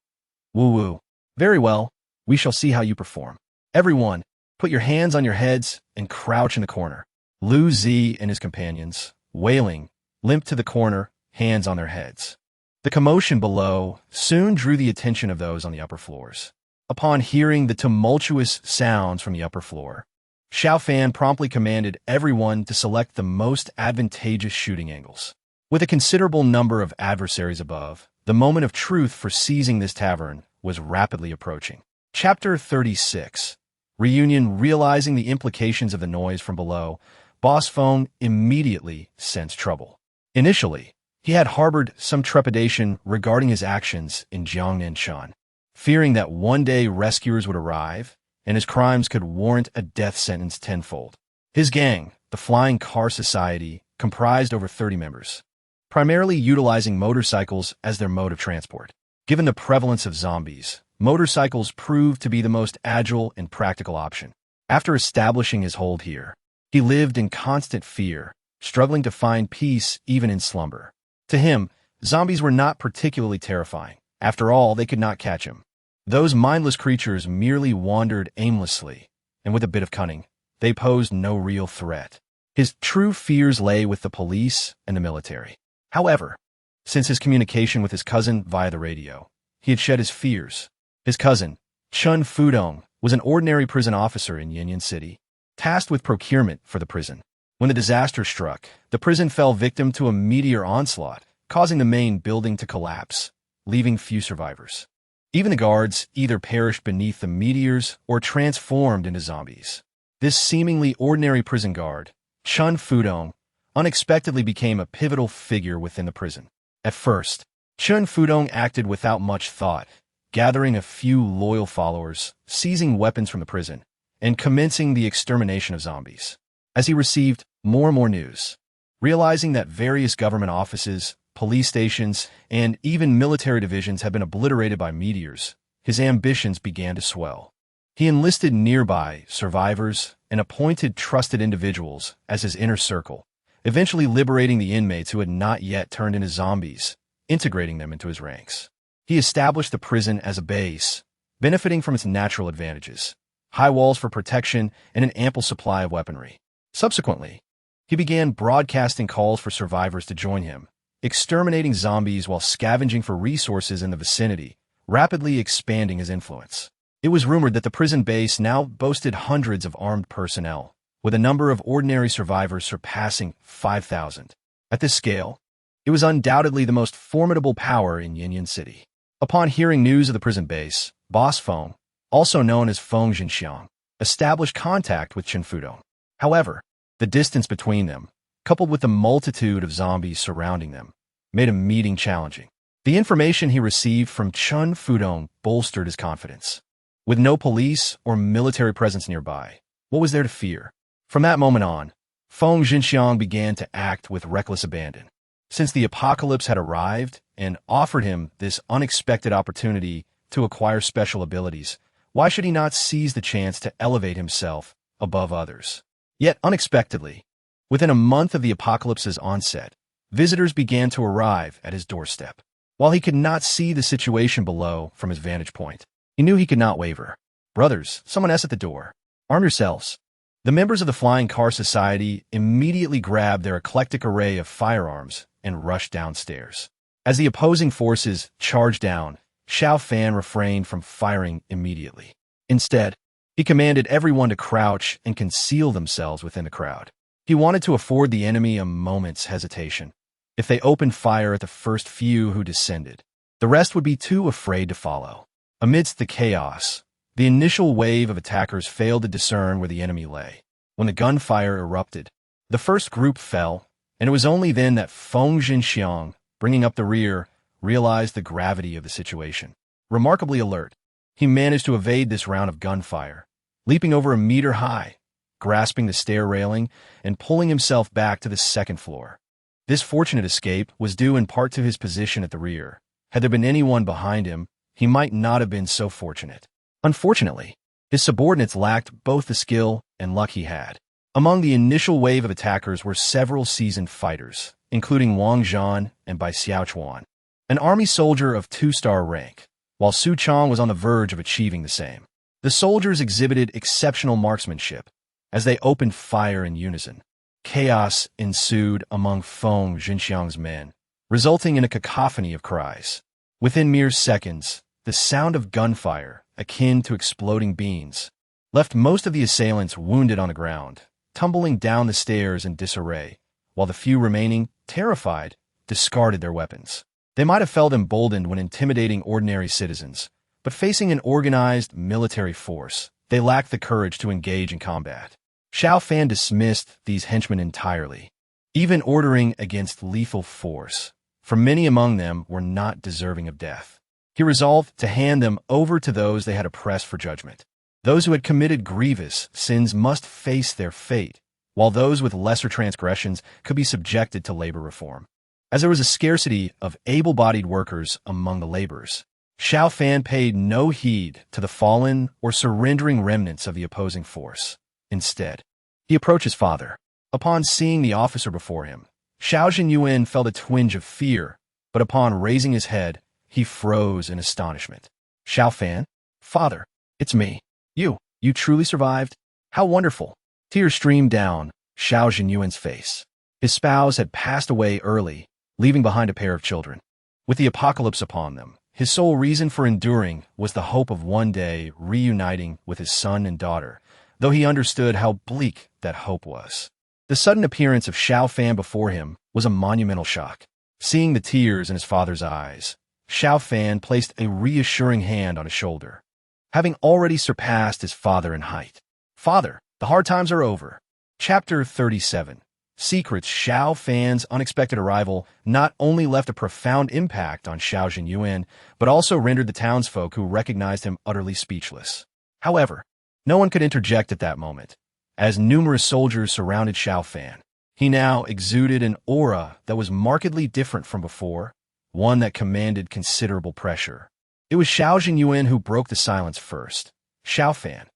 "Woo-woo. Very well. We shall see how you perform. Everyone, put your hands on your heads and crouch in the corner." Lu Zi and his companions, wailing, limped to the corner, hands on their heads. The commotion below soon drew the attention of those on the upper floors. Upon hearing the tumultuous sounds from the upper floor, Xiao Fan promptly commanded everyone to select the most advantageous shooting angles. With a considerable number of adversaries above, the moment of truth for seizing this tavern was rapidly approaching. Chapter 36. Reunion. Realizing the implications of the noise from below, Boss Feng immediately sensed trouble. Initially, he had harbored some trepidation regarding his actions in Jiangnanshan, fearing that one day rescuers would arrive and his crimes could warrant a death sentence tenfold. His gang, the Flying Car Society, comprised over 30 members, primarily utilizing motorcycles as their mode of transport. Given the prevalence of zombies, motorcycles proved to be the most agile and practical option. After establishing his hold here, he lived in constant fear, struggling to find peace even in slumber. To him, zombies were not particularly terrifying. After all, they could not catch him. Those mindless creatures merely wandered aimlessly, and with a bit of cunning, they posed no real threat. His true fears lay with the police and the military. However, since his communication with his cousin via the radio, he had shed his fears. His cousin, Chun Fudong, was an ordinary prison officer in Yinyan City, tasked with procurement for the prison. When the disaster struck, the prison fell victim to a meteor onslaught, causing the main building to collapse, leaving few survivors. Even the guards either perished beneath the meteors or transformed into zombies. This seemingly ordinary prison guard, Chun Fudong, unexpectedly became a pivotal figure within the prison. At first, Chun Fudong acted without much thought, gathering a few loyal followers, seizing weapons from the prison, and commencing the extermination of zombies. As he received more and more news, realizing that various government offices, police stations, and even military divisions had been obliterated by meteors, his ambitions began to swell. He enlisted nearby survivors and appointed trusted individuals as his inner circle, eventually liberating the inmates who had not yet turned into zombies, integrating them into his ranks. He established the prison as a base, benefiting from its natural advantages, high walls for protection, and an ample supply of weaponry. Subsequently, he began broadcasting calls for survivors to join him, exterminating zombies while scavenging for resources in the vicinity, rapidly expanding his influence. It was rumored that the prison base now boasted hundreds of armed personnel, with a number of ordinary survivors surpassing 5,000. At this scale, it was undoubtedly the most formidable power in Yinyan City. Upon hearing news of the prison base, Boss Feng, also known as Feng Jinxiang, established contact with Chen Fudong. However, The distance between them, coupled with the multitude of zombies surrounding them, made a meeting challenging. The information he received from Chun Fudong bolstered his confidence. With no police or military presence nearby, what was there to fear? From that moment on, Feng Jinxiang began to act with reckless abandon. Since the apocalypse had arrived and offered him this unexpected opportunity to acquire special abilities, why should he not seize the chance to elevate himself above others? Yet unexpectedly, within a month of the apocalypse's onset, visitors began to arrive at his doorstep. While he could not see the situation below from his vantage point, he knew he could not waver. Brothers, someone is at the door. Arm yourselves. The members of the Flying Car Society immediately grabbed their eclectic array of firearms and rushed downstairs. As the opposing forces charged down, Xiao Fan refrained from firing immediately. Instead, he commanded everyone to crouch and conceal themselves within the crowd. He wanted to afford the enemy a moment's hesitation. If they opened fire at the first few who descended, the rest would be too afraid to follow. Amidst the chaos, the initial wave of attackers failed to discern where the enemy lay. When the gunfire erupted, the first group fell, and it was only then that Feng Jinxiang, bringing up the rear, realized the gravity of the situation. Remarkably alert, he managed to evade this round of gunfire, leaping over a meter high, grasping the stair railing, and pulling himself back to the second floor. This fortunate escape was due in part to his position at the rear. Had there been anyone behind him, he might not have been so fortunate. Unfortunately, his subordinates lacked both the skill and luck he had. Among the initial wave of attackers were several seasoned fighters, including Wang Zhan and Bai Xiaochuan, an army soldier of 2-star rank, while Su Chong was on the verge of achieving the same. The soldiers exhibited exceptional marksmanship as they opened fire in unison. Chaos ensued among Feng Jinxiang's men, resulting in a cacophony of cries. Within mere seconds, the sound of gunfire, akin to exploding beans, left most of the assailants wounded on the ground, tumbling down the stairs in disarray, while the few remaining, terrified, discarded their weapons. They might have felt emboldened when intimidating ordinary citizens, but facing an organized military force, they lacked the courage to engage in combat. Xiao Fan dismissed these henchmen entirely, even ordering against lethal force, for many among them were not deserving of death. He resolved to hand them over to those they had oppressed for judgment. Those who had committed grievous sins must face their fate, while those with lesser transgressions could be subjected to labor reform. As there was a scarcity of able-bodied workers among the laborers, Xiao Fan paid no heed to the fallen or surrendering remnants of the opposing force. Instead, he approached his father. Upon seeing the officer before him, Xiao Jinyuan felt a twinge of fear, but upon raising his head, he froze in astonishment. Xiao Fan, father, it's me. You truly survived? How wonderful. Tears streamed down Xiao Jinyuan's face. His spouse had passed away early, leaving behind a pair of children. With the apocalypse upon them, his sole reason for enduring was the hope of one day reuniting with his son and daughter, though he understood how bleak that hope was. The sudden appearance of Xiao Fan before him was a monumental shock. Seeing the tears in his father's eyes, Xiao Fan placed a reassuring hand on his shoulder. Having already surpassed his father in height. Father, the hard times are over. Chapter 37. Secrets. Xiao Fan's unexpected arrival not only left a profound impact on Xiao Jinyuan, but also rendered the townsfolk who recognized him utterly speechless. However, no one could interject at that moment, as numerous soldiers surrounded Xiao Fan. He now exuded an aura that was markedly different from before, one that commanded considerable pressure. It was Xiao Jinyuan who broke the silence first. Xiao Fan,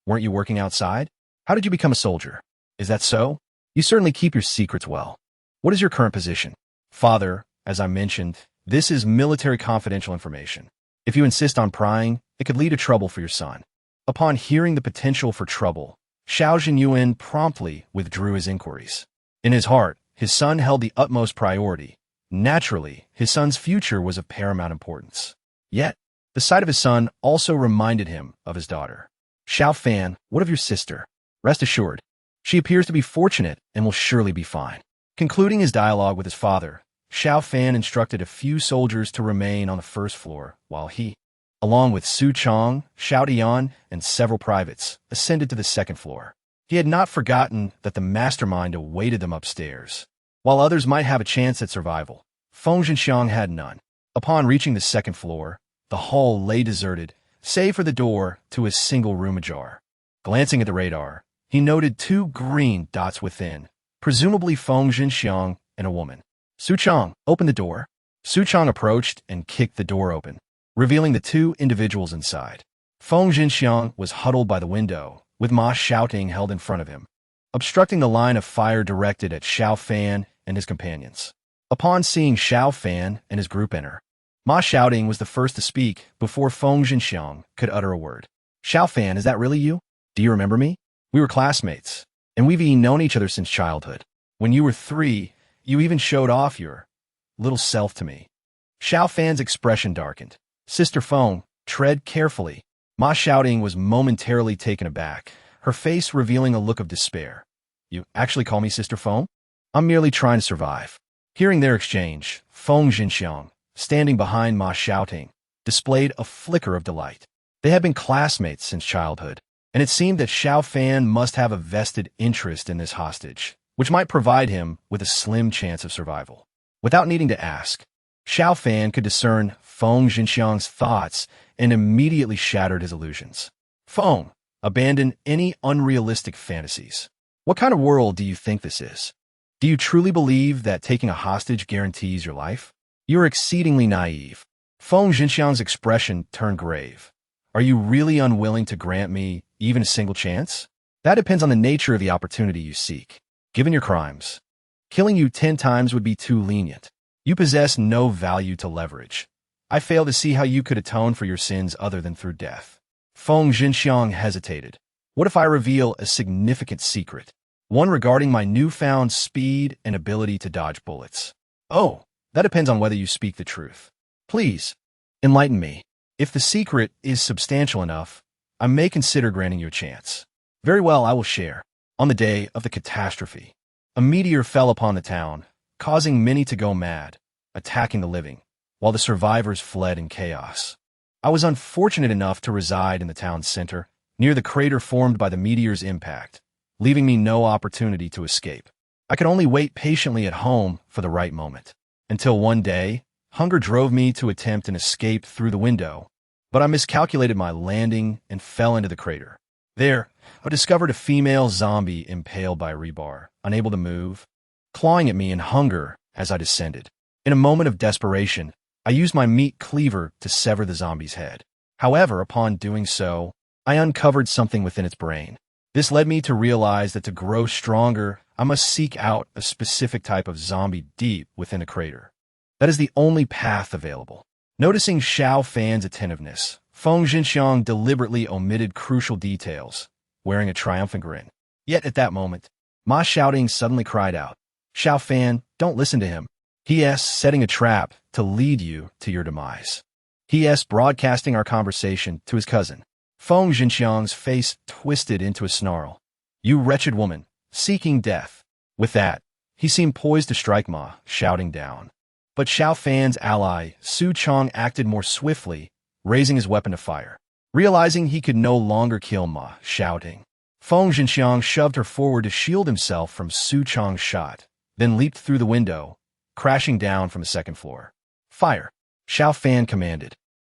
weren't you working outside? How did you become a soldier? Is that so? You certainly keep your secrets well. What is your current position? Father, as I mentioned, this is military confidential information. If you insist on prying, it could lead to trouble for your son. Upon hearing the potential for trouble, Xiao Jinyuan promptly withdrew his inquiries. In his heart, his son held the utmost priority. Naturally, his son's future was of paramount importance. Yet, the sight of his son also reminded him of his daughter. Xiao Fan, what of your sister? Rest assured, she appears to be fortunate and will surely be fine. Concluding his dialogue with his father, Xiao Fan instructed a few soldiers to remain on the first floor, while he, along with Su Chong, Xiao Dian, and several privates, ascended to the second floor. He had not forgotten that the mastermind awaited them upstairs. While others might have a chance at survival, Feng Zhenxiang had none. Upon reaching the second floor, the hall lay deserted, save for the door to his single room ajar. Glancing at the radar, he noted 2 green dots within, presumably Feng Zhenxiang and a woman. Su Chang, open the door. Su Chang approached and kicked the door open, revealing the 2 individuals inside. Feng Zhenxiang was huddled by the window, with Ma shouting held in front of him, obstructing the line of fire directed at Xiao Fan and his companions. Upon seeing Xiao Fan and his group enter, Ma shouting was the first to speak before Feng Zhenxiang could utter a word. Xiao Fan, is that really you? Do you remember me? We were classmates, and we've known each other since childhood. When you were 3, you even showed off your little self to me. Xiao Fan's expression darkened. Sister Feng, tread carefully. Ma shouting was momentarily taken aback, her face revealing a look of despair. You actually call me Sister Feng? I'm merely trying to survive. Hearing their exchange, Feng Zhenxiang, standing behind Ma shouting, displayed a flicker of delight. They had been classmates since childhood, and it seemed that Xiao Fan must have a vested interest in this hostage, which might provide him with a slim chance of survival. Without needing to ask, Xiao Fan could discern Feng Zhenxiang's thoughts and immediately shattered his illusions. Feng, abandon any unrealistic fantasies. What kind of world do you think this is? Do you truly believe that taking a hostage guarantees your life? You are exceedingly naive. Feng Zhenxiang's expression turned grave. Are you really unwilling to grant me even a single chance? That depends on the nature of the opportunity you seek. Given your crimes, killing you 10 times would be too lenient. You possess no value to leverage. I fail to see how you could atone for your sins other than through death. Feng Zhenxiang hesitated. What if I reveal a significant secret? One regarding my newfound speed and ability to dodge bullets. Oh, that depends on whether you speak the truth. Please, enlighten me. If the secret is substantial enough, I may consider granting you a chance. Very well, I will share. On the day of the catastrophe, a meteor fell upon the town, causing many to go mad, attacking the living, while the survivors fled in chaos. I was unfortunate enough to reside in the town's center, near the crater formed by the meteor's impact, leaving me no opportunity to escape. I could only wait patiently at home for the right moment. Until one day, hunger drove me to attempt an escape through the window, but I miscalculated my landing and fell into the crater. There, I discovered a female zombie impaled by a rebar, unable to move, clawing at me in hunger as I descended. In a moment of desperation, I used my meat cleaver to sever the zombie's head. However, upon doing so, I uncovered something within its brain. This led me to realize that to grow stronger, I must seek out a specific type of zombie deep within a crater. That is the only path available. Noticing Xiao Fan's attentiveness, Feng Zhenxiang deliberately omitted crucial details, wearing a triumphant grin. Yet at that moment, Ma shouting suddenly cried out, Xiao Fan, don't listen to him. He is setting a trap to lead you to your demise. He is broadcasting our conversation to his cousin. Feng Zhenxiang's face twisted into a snarl. You wretched woman, seeking death. With that, he seemed poised to strike Ma, shouting down. But Xiao Fan's ally, Su Chang, acted more swiftly, raising his weapon to fire. Realizing he could no longer kill Ma, shouting, Feng Zhenxiang shoved her forward to shield himself from Su Chang's shot, then leaped through the window, crashing down from the second floor. Fire! Xiao Fan commanded,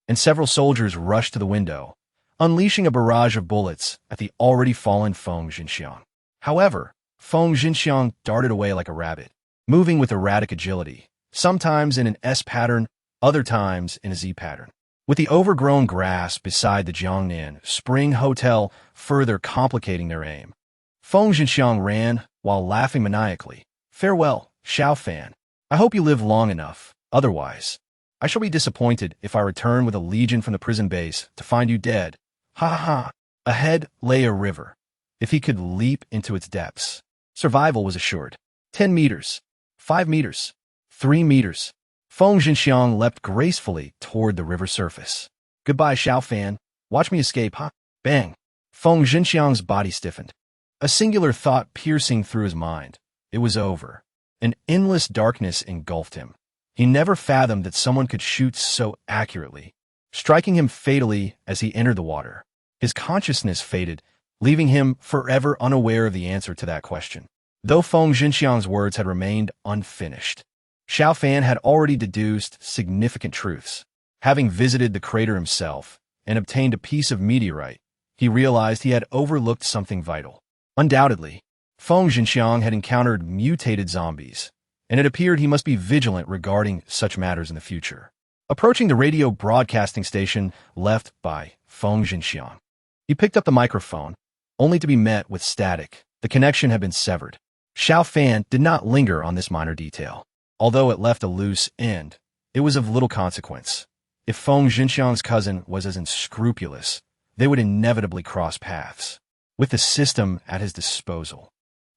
and several soldiers rushed to the window, unleashing a barrage of bullets at the already fallen Feng Zhenxiang. However, Feng Zhenxiang darted away like a rabbit, moving with erratic agility, sometimes in an S pattern, other times in a Z pattern. With the overgrown grass beside the Jiangnan Spring Hotel further complicating their aim, Feng Zhenxiang ran while laughing maniacally. Farewell, Xiao Fan. I hope you live long enough. Otherwise, I shall be disappointed if I return with a legion from the prison base to find you dead. Ha ha ha. Ahead lay a river. If he could leap into its depths, survival was assured. 10 meters. 5 meters. 3 meters. Feng Zhenxiang leapt gracefully toward the river surface. Goodbye, Xiao Fan. Watch me escape, huh? Bang. Feng Zhenxiang's body stiffened. A singular thought piercing through his mind. It was over. An endless darkness engulfed him. He never fathomed that someone could shoot so accurately, striking him fatally as he entered the water. His consciousness faded, leaving him forever unaware of the answer to that question. Though Feng Xinxiang's words had remained unfinished, Xiao Fan had already deduced significant truths. Having visited the crater himself and obtained a piece of meteorite, he realized he had overlooked something vital. Undoubtedly, Feng Xinxiang had encountered mutated zombies, and it appeared he must be vigilant regarding such matters in the future. Approaching the radio broadcasting station left by Feng Xinxiang, he picked up the microphone, only to be met with static. The connection had been severed. Xiao Fan did not linger on this minor detail. Although it left a loose end, it was of little consequence. If Feng Xinxiang's cousin was as unscrupulous, they would inevitably cross paths. With the system at his disposal,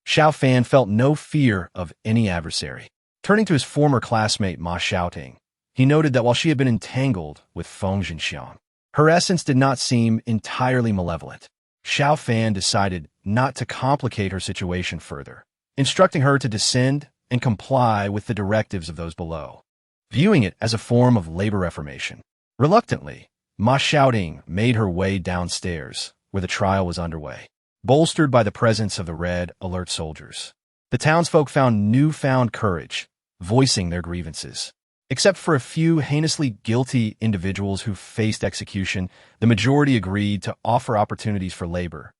Xiao Fan felt no fear of any adversary. Turning to his former classmate Ma Xiaoting, he noted that while she had been entangled with Feng Xinxiang, her essence did not seem entirely malevolent. Xiao Fan decided not to complicate her situation further, instructing her to descend and comply with the directives of those below, viewing it as a form of labor reformation. Reluctantly, Ma Xiaoting made her way downstairs, where the trial was underway, bolstered by the presence of the red alert soldiers. The townsfolk found newfound courage, voicing their grievances. Except for a few heinously guilty individuals who faced execution, the majority agreed to offer opportunities for labor,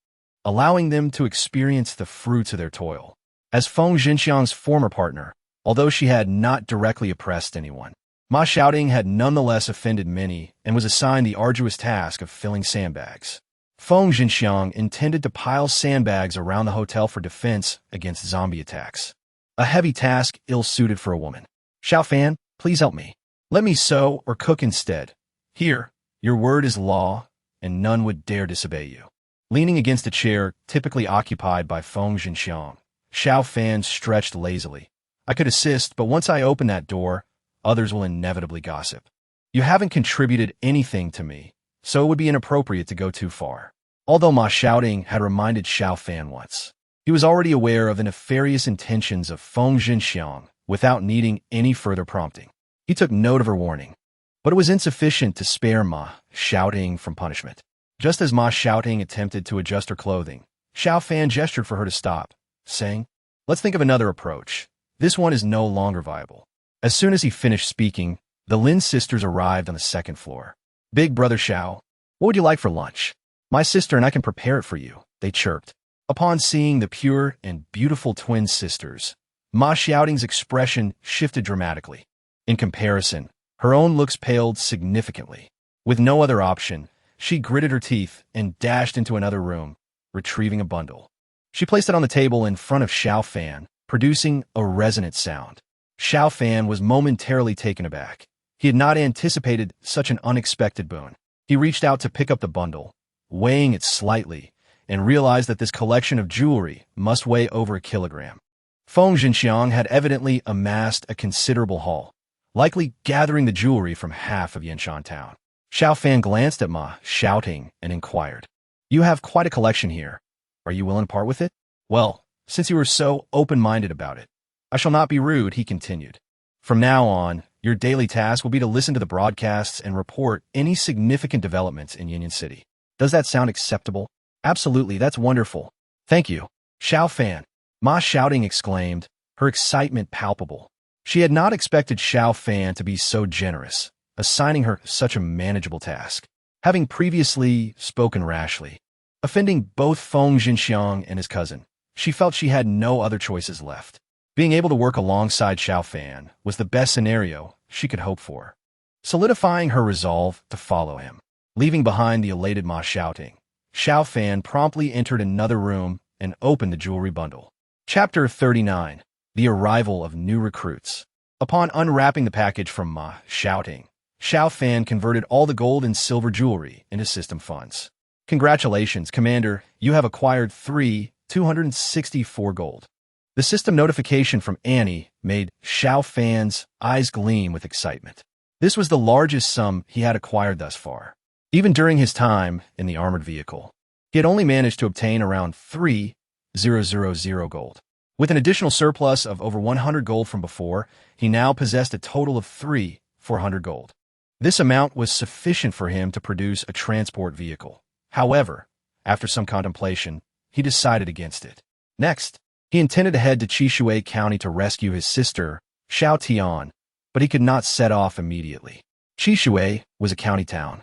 allowing them to experience the fruits of their toil. As Feng Xinxiang's former partner, although she had not directly oppressed anyone, Ma Xiaoting had nonetheless offended many and was assigned the arduous task of filling sandbags. Feng Xinxiang intended to pile sandbags around the hotel for defense against zombie attacks. A heavy task ill-suited for a woman. Xiao Fan, please help me. Let me sew or cook instead. Here, your word is law, and none would dare disobey you. Leaning against a chair typically occupied by Feng Xinxiang, Xiao Fan stretched lazily. I could assist, but once I open that door, others will inevitably gossip. You haven't contributed anything to me, so it would be inappropriate to go too far. Although Ma Xiaoting had reminded Xiao Fan once, he was already aware of the nefarious intentions of Feng Xinxiang without needing any further prompting. He took note of her warning, but it was insufficient to spare Ma Xiaoting from punishment. Just as Ma Xiaoting attempted to adjust her clothing, Xiao Fan gestured for her to stop, saying, "Let's think of another approach. This one is no longer viable." As soon as he finished speaking, the Lin sisters arrived on the second floor. "Big brother Xiao, what would you like for lunch? My sister and I can prepare it for you," they chirped. Upon seeing the pure and beautiful twin sisters, Ma Xiaoting's expression shifted dramatically. In comparison, her own looks paled significantly. With no other option, she gritted her teeth and dashed into another room, retrieving a bundle. She placed it on the table in front of Xiao Fan, producing a resonant sound. Xiao Fan was momentarily taken aback. He had not anticipated such an unexpected boon. He reached out to pick up the bundle, weighing it slightly, and realized that this collection of jewelry must weigh over a kilogram. Feng Xinxiang had evidently amassed a considerable haul, likely gathering the jewelry from half of Yanshan town. Xiao Fan glanced at Ma, shouting, and inquired, "You have quite a collection here. Are you willing to part with it?" "Well, since you were so open-minded about it, I shall not be rude," he continued. "From now on, your daily task will be to listen to the broadcasts and report any significant developments in Union City. Does that sound acceptable?" "Absolutely, that's wonderful. Thank you, Xiao Fan," Ma Xiaoting exclaimed, her excitement palpable. She had not expected Xiao Fan to be so generous, assigning her such a manageable task. Having previously spoken rashly, offending both Feng Xinxiang and his cousin, she felt she had no other choices left. Being able to work alongside Xiao Fan was the best scenario she could hope for. Solidifying her resolve to follow him, leaving behind the elated Ma Xiaoting, Xiao Fan promptly entered another room and opened the jewelry bundle. Chapter 39. The Arrival of New Recruits. Upon unwrapping the package from Ma Xiaoting, Xiao Fan converted all the gold and silver jewelry into system funds. "Congratulations, Commander, you have acquired 264 gold. The system notification from Annie made Xiao Fan's eyes gleam with excitement. This was the largest sum he had acquired thus far. Even during his time in the armored vehicle, he had only managed to obtain around 3,000 gold. With an additional surplus of over 100 gold from before, he now possessed a total of 3,400 gold. This amount was sufficient for him to produce a transport vehicle. However, After some contemplation, he decided against it. Next, he intended to head to Qishui County to rescue his sister, Xiao Tian, but he could not set off immediately. Qishui was a county town,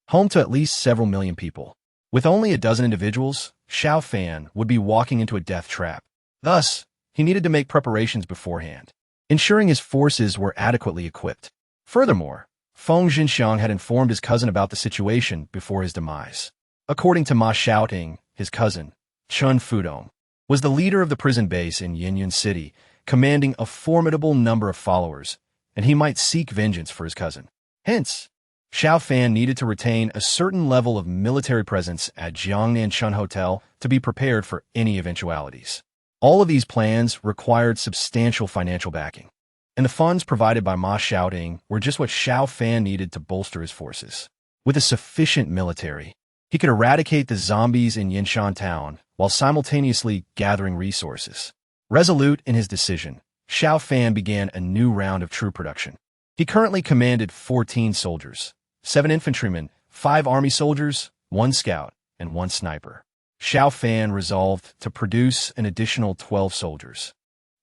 home to at least several million people. With only a dozen individuals, Xiao Fan would be walking into a death trap. Thus, he needed to make preparations beforehand, ensuring his forces were adequately equipped. Furthermore, Feng Xinxiang had informed his cousin about the situation before his demise. According to Ma Xiaoting, his cousin, Chun Fudong, was the leader of the prison base in Yinyun City, commanding a formidable number of followers, and he might seek vengeance for his cousin. Hence, Xiao Fan needed to retain a certain level of military presence at Jiangnan Hotel to be prepared for any eventualities. All of these plans required substantial financial backing, and the funds provided by Ma Xiaoting were just what Xiao Fan needed to bolster his forces. With a sufficient military, he could eradicate the zombies in Yinshan Town while simultaneously gathering resources. Resolute in his decision, Xiao Fan began a new round of troop production. He currently commanded 14 soldiers, 7 infantrymen, 5 army soldiers, 1 scout, and 1 sniper. Xiao Fan resolved to produce an additional 12 soldiers,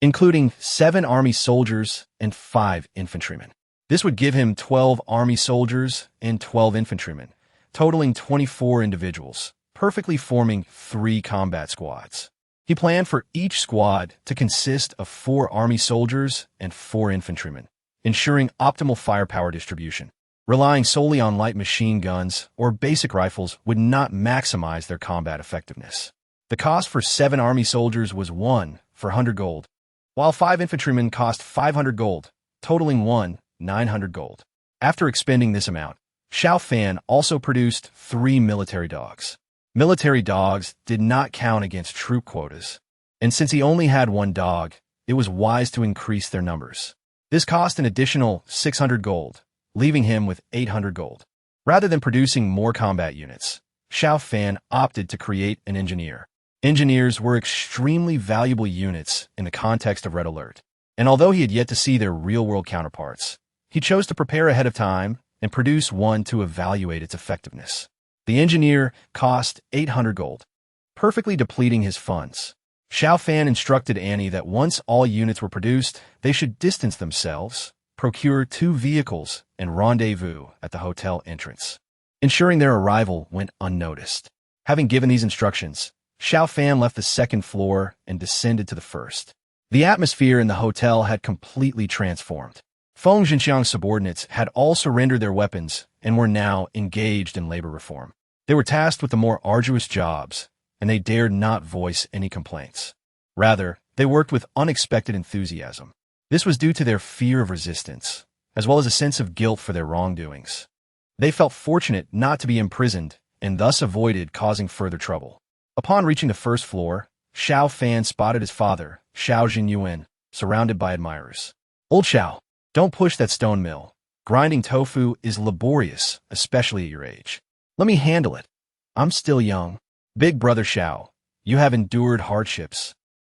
including 7 army soldiers and 5 infantrymen. This would give him 12 army soldiers and 12 infantrymen, totaling 24 individuals, perfectly forming 3 combat squads. He planned for each squad to consist of 4 army soldiers and 4 infantrymen, ensuring optimal firepower distribution. Relying solely on light machine guns or basic rifles would not maximize their combat effectiveness. The cost for 7 army soldiers was 1 for 100 gold, while 5 infantrymen cost 500 gold, totaling 900 gold. After expending this amount, Xiao Fan also produced 3 military dogs. Military dogs did not count against troop quotas, and since he only had 1 dog, it was wise to increase their numbers. This cost an additional 600 gold, leaving him with 800 gold. Rather than producing more combat units, Xiao Fan opted to create an engineer. Engineers were extremely valuable units in the context of Red Alert, and although he had yet to see their real-world counterparts, he chose to prepare ahead of time and produce one to evaluate its effectiveness. The engineer cost 800 gold, perfectly depleting his funds. Xiao Fan instructed Annie that once all units were produced, they should distance themselves, procure 2 vehicles, and rendezvous at the hotel entrance, ensuring their arrival went unnoticed. Having given these instructions, Xiao Fan left the 2nd floor and descended to the 1st. The atmosphere in the hotel had completely transformed. Feng Xinxiang's subordinates had all surrendered their weapons and were now engaged in labor reform. They were tasked with the more arduous jobs, and they dared not voice any complaints. Rather, they worked with unexpected enthusiasm. This was due to their fear of resistance, as well as a sense of guilt for their wrongdoings. They felt fortunate not to be imprisoned and thus avoided causing further trouble. Upon reaching the 1st floor, Xiao Fan spotted his father, Xiao Jinyuan, surrounded by admirers. "Old Xiao, don't push that stone mill. Grinding tofu is laborious, especially at your age. Let me handle it. I'm still young." "Big brother Xiao, you have endured hardships,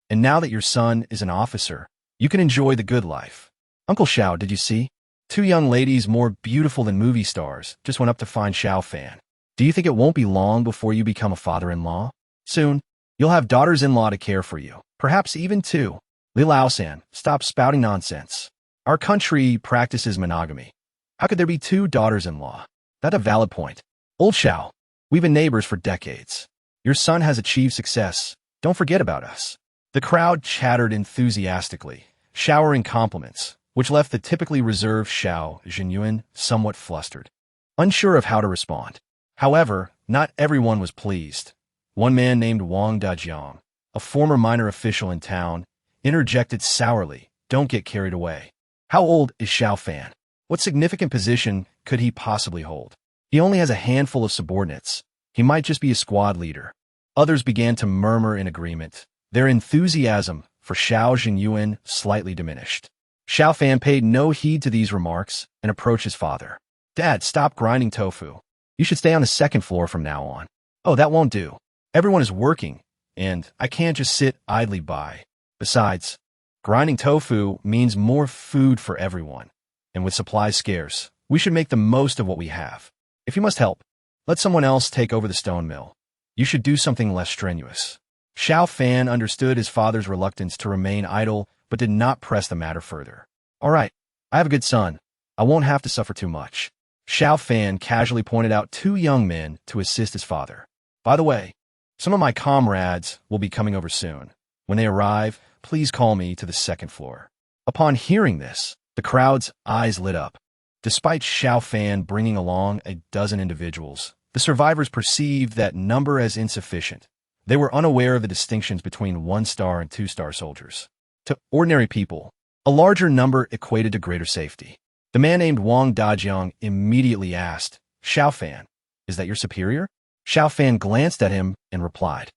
and now that your son is an officer, you can enjoy the good life." "Uncle Xiao, did you see? 2 young ladies more beautiful than movie stars just went up to find Xiao Fan. Do you think it won't be long before you become a father-in-law? Soon, you'll have daughters-in-law to care for you, perhaps even 2. Li Lao-san, stop spouting nonsense. Our country practices monogamy. How could there be 2 daughters-in-law? That's a valid point. Old Xiao, we've been neighbors for decades. Your son has achieved success. Don't forget about us." The crowd chattered enthusiastically, showering compliments, which left the typically reserved Xiao Jinyuan somewhat flustered, unsure of how to respond. However, not everyone was pleased. One man named Wang Dajiang, a former minor official in town, interjected sourly, "Don't get carried away. How old is Xiao Fan? What significant position could he possibly hold? He only has a handful of subordinates. He might just be a squad leader." Others began to murmur in agreement. Their enthusiasm for Xiao Jinyuan slightly diminished. Xiao Fan paid no heed to these remarks and approached his father. "Dad, stop grinding tofu. You should stay on the 2nd floor from now on." "Oh, that won't do. Everyone is working, and I can't just sit idly by. Besides, grinding tofu means more food for everyone, and with supplies scarce, we should make the most of what we have. If you must help, let someone else take over the stone mill. You should do something less strenuous. Xiao Fan understood his father's reluctance to remain idle, but did not press the matter further. All right, I have a good son. I won't have to suffer too much. Xiao Fan casually pointed out two young men to assist his father. By the way, some of my comrades will be coming over soon. When they arrive, please call me to the second floor. Upon hearing this, the crowd's eyes lit up. Despite Xiao Fan bringing along a dozen individuals, the survivors perceived that number as insufficient. They were unaware of the distinctions between one-star and two-star soldiers. To ordinary people, a larger number equated to greater safety. The man named Wang Dajiang immediately asked, Xiao Fan, is that your superior? Xiao Fan glanced at him and replied,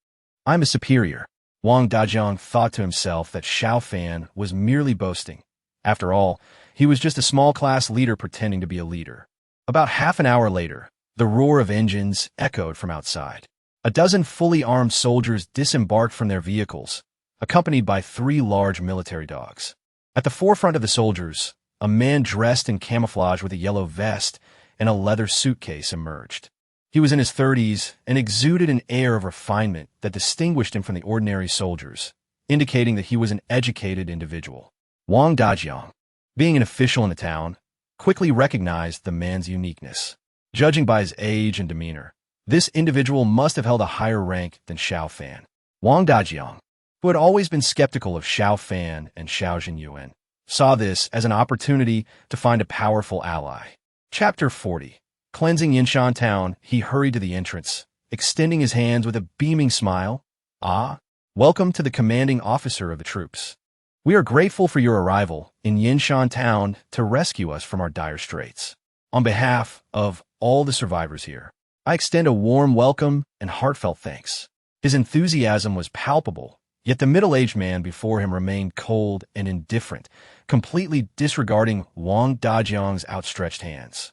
I'm a superior. Wang Dajiang thought to himself that Xiao Fan was merely boasting. After all, he was just a small-class leader pretending to be a leader. About half an hour later, the roar of engines echoed from outside. A dozen fully armed soldiers disembarked from their vehicles, accompanied by 3 large military dogs. At the forefront of the soldiers, a man dressed in camouflage with a yellow vest and a leather suitcase emerged. He was in his 30s and exuded an air of refinement that distinguished him from the ordinary soldiers, indicating that he was an educated individual. Wang Dajiang, being an official in the town, quickly recognized the man's uniqueness. Judging by his age and demeanor, this individual must have held a higher rank than Xiao Fan. Wang Dajiang, who had always been skeptical of Xiao Fan and Xiao Jinyuan, saw this as an opportunity to find a powerful ally. Chapter 40. Cleansing Yinshan Town, he hurried to the entrance, extending his hands with a beaming smile. Ah, welcome to the commanding officer of the troops. We are grateful for your arrival in Yinshan Town to rescue us from our dire straits. On behalf of all the survivors here, I extend a warm welcome and heartfelt thanks. His enthusiasm was palpable, yet the middle-aged man before him remained cold and indifferent, completely disregarding Wang Dajiang's outstretched hands.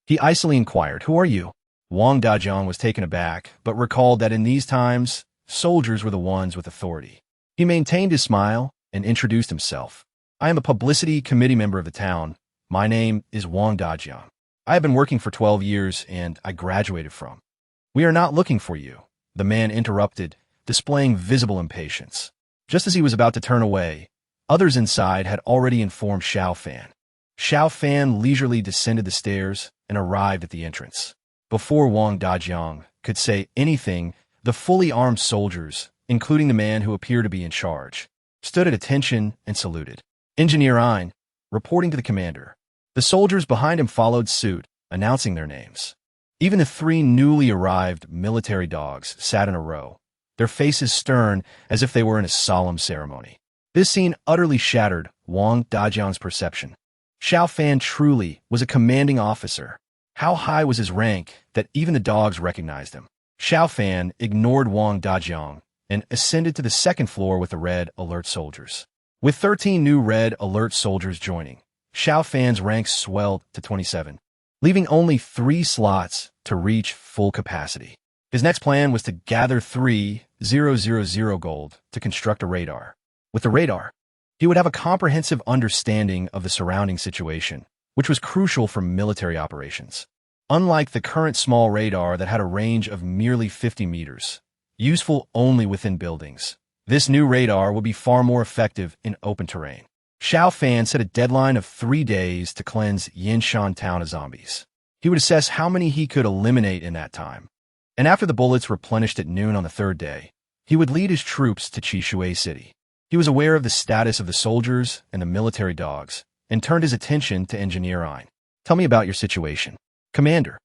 He icily inquired, Who are you? Wang Dajiang was taken aback, but recalled that in these times, soldiers were the ones with authority. He maintained his smile and introduced himself. I am a publicity committee member of the town. My name is Wang Dajiang. I have been working for 12 years, and I graduated from. We are not looking for you, the man interrupted, displaying visible impatience. Just as he was about to turn away, others inside had already informed Xiao Fan. Xiao Fan leisurely descended the stairs and arrived at the entrance. Before Wang Dajiang could say anything, the fully armed soldiers, including the man who appeared to be in charge, stood at attention and saluted. Engineer Ein, reporting to the commander. The soldiers behind him followed suit, announcing their names. Even the 3 newly arrived military dogs sat in a row, their faces stern as if they were in a solemn ceremony. This scene utterly shattered Wang Dajiang's perception. Xiao Fan truly was a commanding officer. How high was his rank that even the dogs recognized him? Xiao Fan ignored Wang Dajiang and ascended to the second floor with the Red Alert soldiers. With 13 new Red Alert soldiers joining, Xiao Fan's ranks swelled to 27, leaving only 3 slots to reach full capacity. His next plan was to gather 3,000 gold to construct a radar. With the radar, he would have a comprehensive understanding of the surrounding situation, which was crucial for military operations. Unlike the current small radar that had a range of merely 50 meters, useful only within buildings, this new radar would be far more effective in open terrain. Xiao Fan set a deadline of 3 days to cleanse Yinshan Town of zombies. He would assess how many he could eliminate in that time. And after the bullets replenished at noon on the 3rd day, he would lead his troops to Chishui City. He was aware of the status of the soldiers and the military dogs, and turned his attention to Engineer Ein. Tell me about your situation. Commander,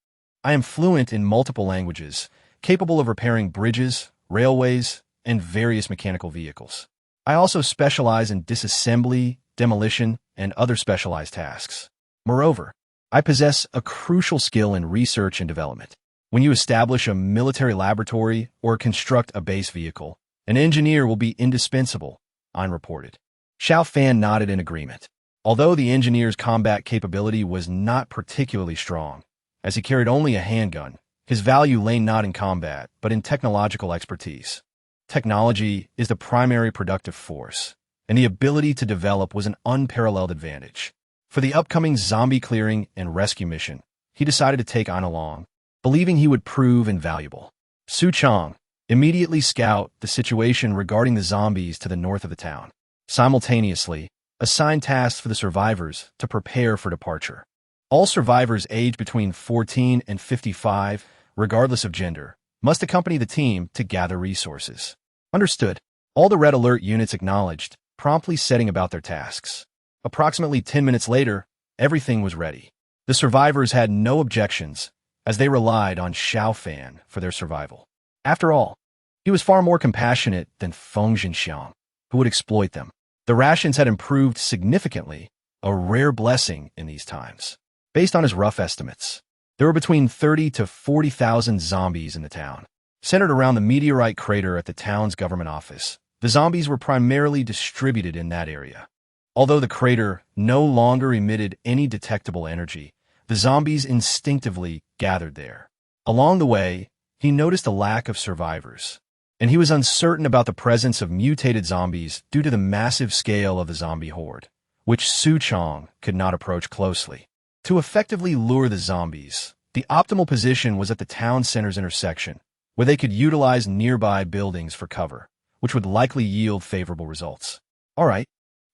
I am fluent in multiple languages, capable of repairing bridges, railways, and various mechanical vehicles. I also specialize in disassembly, demolition, and other specialized tasks. Moreover, I possess a crucial skill in research and development. When you establish a military laboratory or construct a base vehicle, an engineer will be indispensable, Ein reported. Xiao Fan nodded in agreement. Although the engineer's combat capability was not particularly strong, as he carried only a handgun, his value lay not in combat, but in technological expertise. Technology is the primary productive force, and the ability to develop was an unparalleled advantage. For the upcoming zombie clearing and rescue mission, he decided to take Ein along, believing he would prove invaluable. Su Chang, Immediately scout the situation regarding the zombies to the north of the town. Simultaneously, assign tasks for the survivors to prepare for departure. All survivors aged between 14 and 55, regardless of gender, must accompany the team to gather resources. Understood. All the red alert units acknowledged, promptly setting about their tasks. Approximately 10 minutes later, everything was ready. The survivors had no objections, as they relied on Xiao Fan for their survival. After all, he was far more compassionate than Feng Jinxiang, who would exploit them. The rations had improved significantly, a rare blessing in these times. Based on his rough estimates, there were between 30 to 40,000 zombies in the town. Centered around the meteorite crater at the town's government office, the zombies were primarily distributed in that area. Although the crater no longer emitted any detectable energy, the zombies instinctively gathered there. Along the way, he noticed a lack of survivors, and he was uncertain about the presence of mutated zombies due to the massive scale of the zombie horde, which Su Chong could not approach closely. To effectively lure the zombies, the optimal position was at the town center's intersection, where they could utilize nearby buildings for cover, which would likely yield favorable results. All right,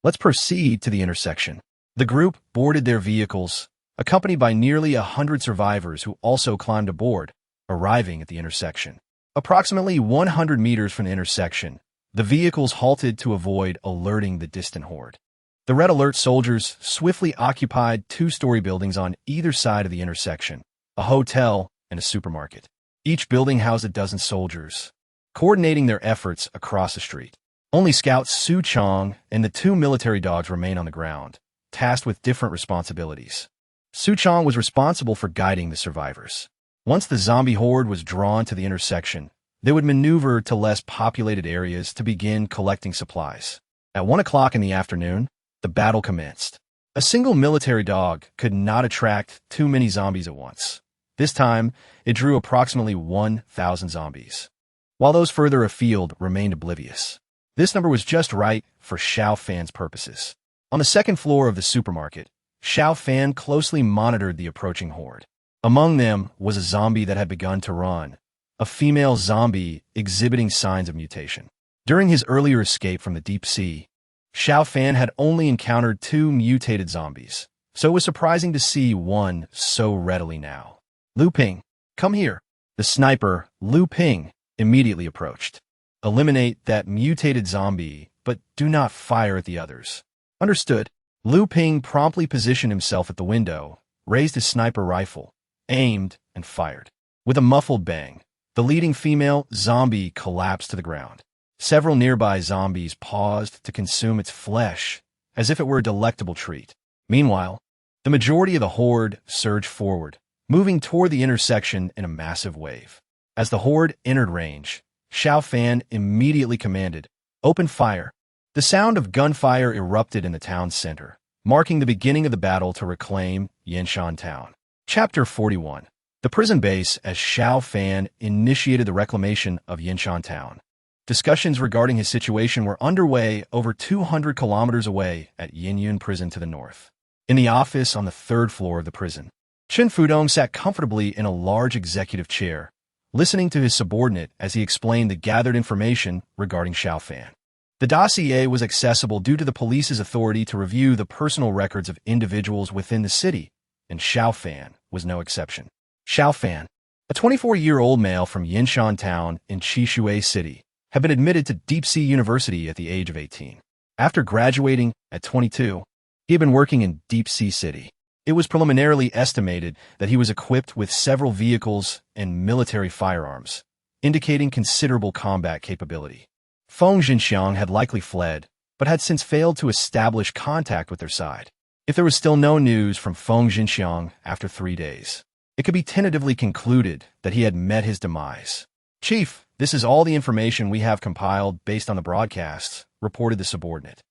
let's proceed to the intersection. The group boarded their vehicles, accompanied by nearly 100 survivors who also climbed aboard, arriving at the intersection. Approximately 100 meters from the intersection, the vehicles halted to avoid alerting the distant horde. The red alert soldiers swiftly occupied two-story buildings on either side of the intersection, a hotel and a supermarket. Each building housed a dozen soldiers, coordinating their efforts across the street. Only Scout Su Chong and the two military dogs remained on the ground, tasked with different responsibilities. Su Chong was responsible for guiding the survivors. Once the zombie horde was drawn to the intersection, they would maneuver to less populated areas to begin collecting supplies. At 1 o'clock in the afternoon, the battle commenced. A single military dog could not attract too many zombies at once. This time, it drew approximately 1,000 zombies, while those further afield remained oblivious. This number was just right for Xiao Fan's purposes. On the second floor of the supermarket, Xiao Fan closely monitored the approaching horde. Among them was a zombie that had begun to run, a female zombie exhibiting signs of mutation. During his earlier escape from the deep sea, Xiao Fan had only encountered 2 mutated zombies, so it was surprising to see one so readily now. Lu Ping, come here. The sniper, Lu Ping, immediately approached. Eliminate that mutated zombie, but do not fire at the others. Understood. Lu Ping promptly positioned himself at the window, raised his sniper rifle, aimed, and fired. With a muffled bang, the leading female zombie collapsed to the ground. Several nearby zombies paused to consume its flesh, as if it were a delectable treat. Meanwhile, the majority of the horde surged forward, moving toward the intersection in a massive wave. As the horde entered range, Xiao Fan immediately commanded, "Open fire." The sound of gunfire erupted in the town's center, marking the beginning of the battle to reclaim Yinshan Town. Chapter 41. The prison base as Xiao Fan initiated the reclamation of Yinshan Town. Discussions regarding his situation were underway over 200 kilometers away at Yinyun Prison to the north. In the office on the 3rd floor of the prison, Chen Fudong sat comfortably in a large executive chair, listening to his subordinate as he explained the gathered information regarding Xiao Fan. The dossier was accessible due to the police's authority to review the personal records of individuals within the city, and Xiao Fan was no exception. Xiao Fan, a 24-year-old male from Yinshan Town in Qishui City, had been admitted to Deep Sea University at the age of 18. After graduating at 22, he had been working in Deep Sea City. It was preliminarily estimated that he was equipped with several vehicles and military firearms, indicating considerable combat capability. Feng Jinxiang had likely fled, but had since failed to establish contact with their side. If there was still no news from Feng Jinxiang after 3 days, it could be tentatively concluded that he had met his demise. "Chief, this is all the information we have compiled based on the broadcasts," reported the subordinate.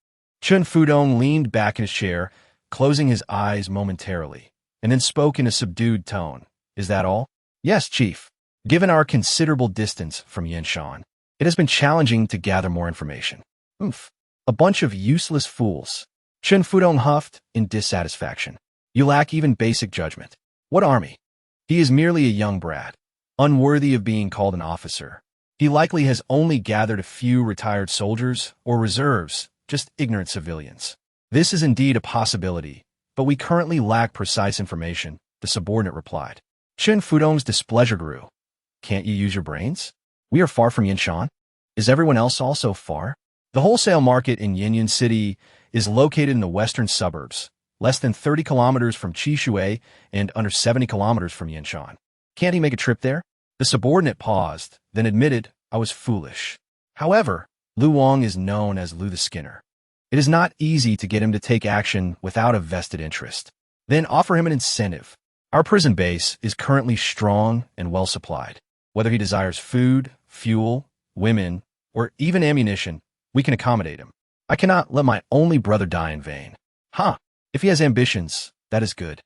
Chen Fudong leaned back in his chair, closing his eyes momentarily, and then spoke in a subdued tone. "Is that all?" "Yes, Chief. Given our considerable distance from Yinshan, it has been challenging to gather more information." "Oof. A bunch of useless fools." Chen Fudong huffed in dissatisfaction. "You lack even basic judgment. What army? He is merely a young brat, unworthy of being called an officer. He likely has only gathered a few retired soldiers or reserves, just ignorant civilians. This is indeed a possibility, but we currently lack precise information, the subordinate replied. Chen Fudong's displeasure grew. Can't you use your brains? We are far from Yinshan. Is everyone else also far? The wholesale market in Yinyan City is located in the western suburbs, less than 30 kilometers from Qishui and under 70 kilometers from Yinshan. Can't he make a trip there? The subordinate paused, then admitted, I was foolish. However, Lu Wang is known as Lu the Skinner. It is not easy to get him to take action without a vested interest. Then offer him an incentive. Our prison base is currently strong and well supplied. Whether he desires food, fuel, women, or even ammunition, we can accommodate him. I cannot let my only brother die in vain. If he has ambitions, that is good.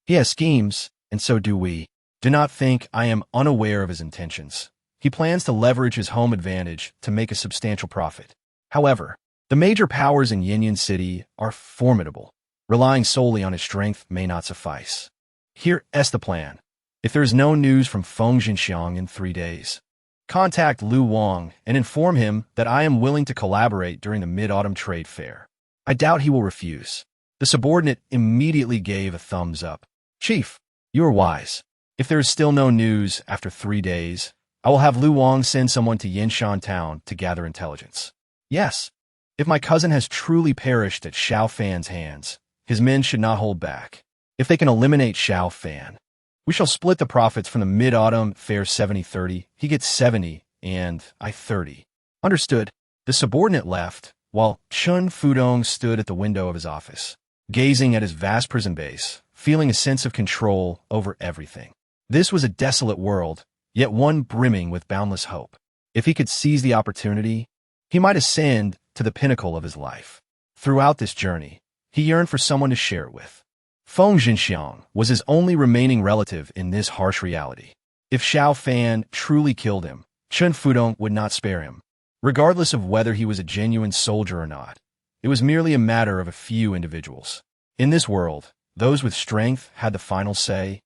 He has schemes, and so do we. Do not think I am unaware of his intentions. He plans to leverage his home advantage to make a substantial profit. However, the major powers in Yinyan City are formidable. Relying solely on his strength may not suffice. Here is the plan. If there is no news from Feng Jinxiang in 3 days, contact Lu Wang and inform him that I am willing to collaborate during the Mid-Autumn Trade Fair. I doubt he will refuse. The subordinate immediately gave a thumbs up. Chief, you are wise. If there is still no news after 3 days, I will have Lu Wang send someone to Yinshan town to gather intelligence. Yes, if my cousin has truly perished at Xiao Fan's hands, his men should not hold back. If they can eliminate Xiao Fan, we shall split the profits from the Mid-Autumn Fair 70-30. He gets 70, and I 30. Understood. The subordinate left, while Chen Fudong stood at the window of his office, gazing at his vast prison base, feeling a sense of control over everything. This was a desolate world, yet one brimming with boundless hope. If he could seize the opportunity, he might ascend to the pinnacle of his life. Throughout this journey, he yearned for someone to share it with. Feng Jinxiang was his only remaining relative in this harsh reality. If Xiao Fan truly killed him, Chen Fudong would not spare him. Regardless of whether he was a genuine soldier or not, it was merely a matter of a few individuals. In this world, those with strength had the final say,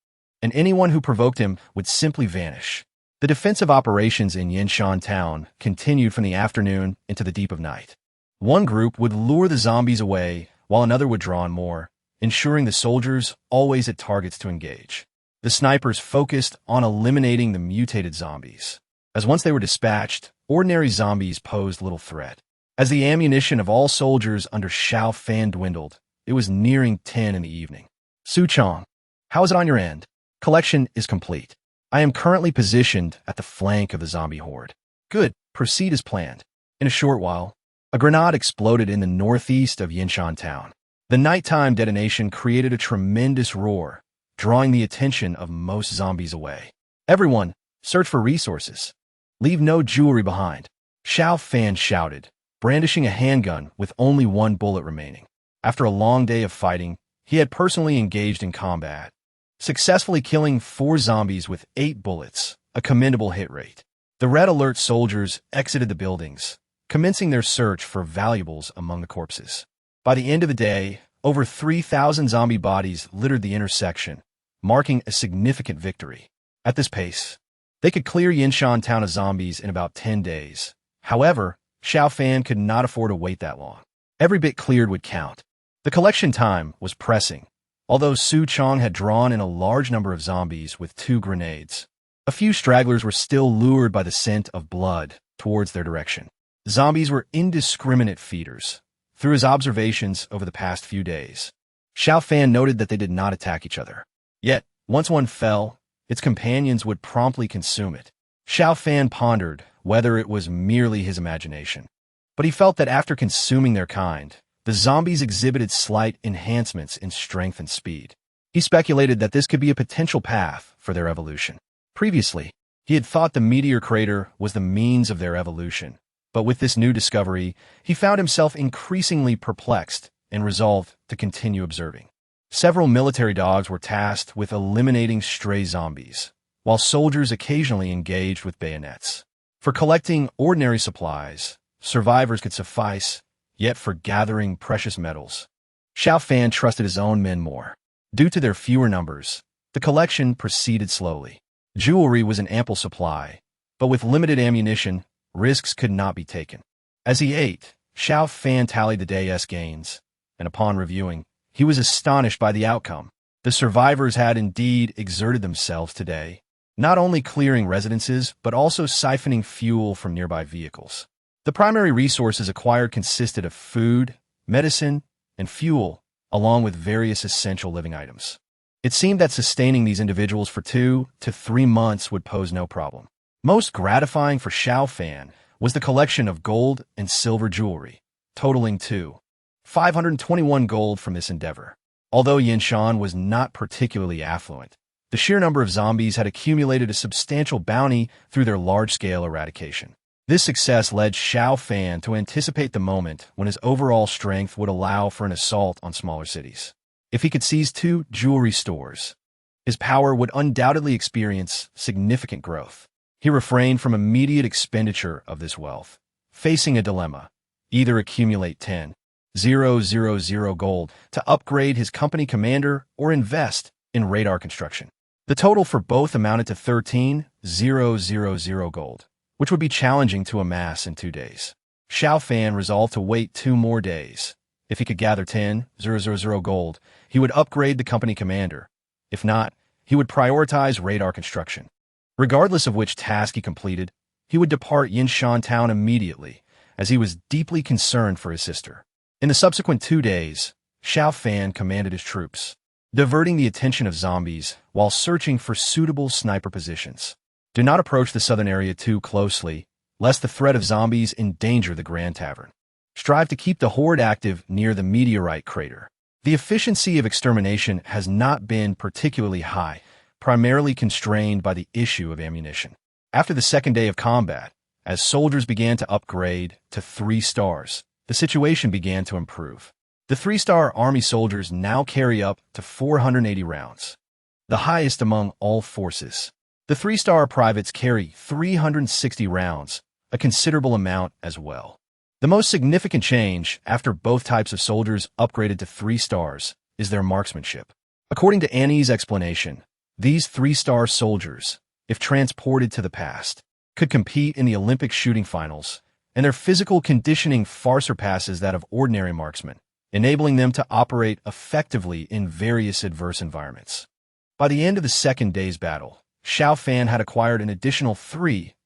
and anyone who provoked him would simply vanish. The defensive operations in Yinshan town continued from the afternoon into the deep of night. One group would lure the zombies away, while another would draw on more, ensuring the soldiers always had targets to engage. The snipers focused on eliminating the mutated zombies, as once they were dispatched, ordinary zombies posed little threat. As the ammunition of all soldiers under Xiao Fan dwindled, it was nearing 10 in the evening. Su Chong, how is it on your end? Collection is complete. I am currently positioned at the flank of the zombie horde. Good, proceed as planned. In a short while, a grenade exploded in the northeast of Yinshan town. The nighttime detonation created a tremendous roar, drawing the attention of most zombies away. Everyone, search for resources. Leave no jewelry behind. Xiao Fan shouted, brandishing a handgun with only one bullet remaining. After a long day of fighting, he had personally engaged in combat, successfully killing 4 zombies with 8 bullets, a commendable hit rate. The red alert soldiers exited the buildings, commencing their search for valuables among the corpses. By the end of the day, over 3,000 zombie bodies littered the intersection, marking a significant victory. At this pace, they could clear Yinshan town of zombies in about 10 days. However, Xiao Fan could not afford to wait that long. Every bit cleared would count. The collection time was pressing, although Su Chong had drawn in a large number of zombies with 2 grenades. A few stragglers were still lured by the scent of blood towards their direction. Zombies were indiscriminate feeders. Through his observations over the past few days, Xiao Fan noted that they did not attack each other. Yet, once one fell, its companions would promptly consume it. Xiao Fan pondered whether it was merely his imagination. But he felt that after consuming their kind, the zombies exhibited slight enhancements in strength and speed. He speculated that this could be a potential path for their evolution. Previously, he had thought the meteor crater was the means of their evolution. But with this new discovery, he found himself increasingly perplexed and resolved to continue observing. Several military dogs were tasked with eliminating stray zombies, while soldiers occasionally engaged with bayonets. For collecting ordinary supplies, survivors could suffice, yet for gathering precious metals, Xiao Fan trusted his own men more. Due to their fewer numbers, the collection proceeded slowly. Jewelry was in ample supply, But with limited ammunition, risks could not be taken. As he ate, Xiao Fan tallied the day's gains, and upon reviewing, he was astonished by the outcome. The survivors had indeed exerted themselves today, not only clearing residences, but also siphoning fuel from nearby vehicles. The primary resources acquired consisted of food, medicine, and fuel, along with various essential living items. It seemed that sustaining these individuals for 2 to 3 months would pose no problem. Most gratifying for Xiao Fan was the collection of gold and silver jewelry, totaling 521 gold from this endeavor. Although Yinshan was not particularly affluent, the sheer number of zombies had accumulated a substantial bounty through their large-scale eradication. This success led Xiao Fan to anticipate the moment when his overall strength would allow for an assault on smaller cities. If he could seize 2 jewelry stores, his power would undoubtedly experience significant growth. He refrained from immediate expenditure of this wealth, facing a dilemma: either accumulate 10,000 gold to upgrade his company commander or invest in radar construction. The total for both amounted to 13,000 gold, which would be challenging to amass in 2 days. Xiao Fan resolved to wait 2 more days. If he could gather 10,000 gold, he would upgrade the company commander. If not, he would prioritize radar construction. Regardless of which task he completed, he would depart Yinshan town immediately, as he was deeply concerned for his sister. In the subsequent 2 days, Xiao Fan commanded his troops, diverting the attention of zombies while searching for suitable sniper positions. Do not approach the southern area too closely, lest the threat of zombies endanger the Grand Tavern. Strive to keep the horde active near the meteorite crater. The efficiency of extermination has not been particularly high, primarily constrained by the issue of ammunition. After the second day of combat, as soldiers began to upgrade to 3 stars, the situation began to improve. The 3-star army soldiers now carry up to 480 rounds, the highest among all forces. The 3-star privates carry 360 rounds, a considerable amount as well. The most significant change after both types of soldiers upgraded to 3 stars is their marksmanship. According to Annie's explanation, these 3-star soldiers, if transported to the past, could compete in the Olympic shooting finals, and their physical conditioning far surpasses that of ordinary marksmen, enabling them to operate effectively in various adverse environments. By the end of the second day's battle, Xiao Fan had acquired an additional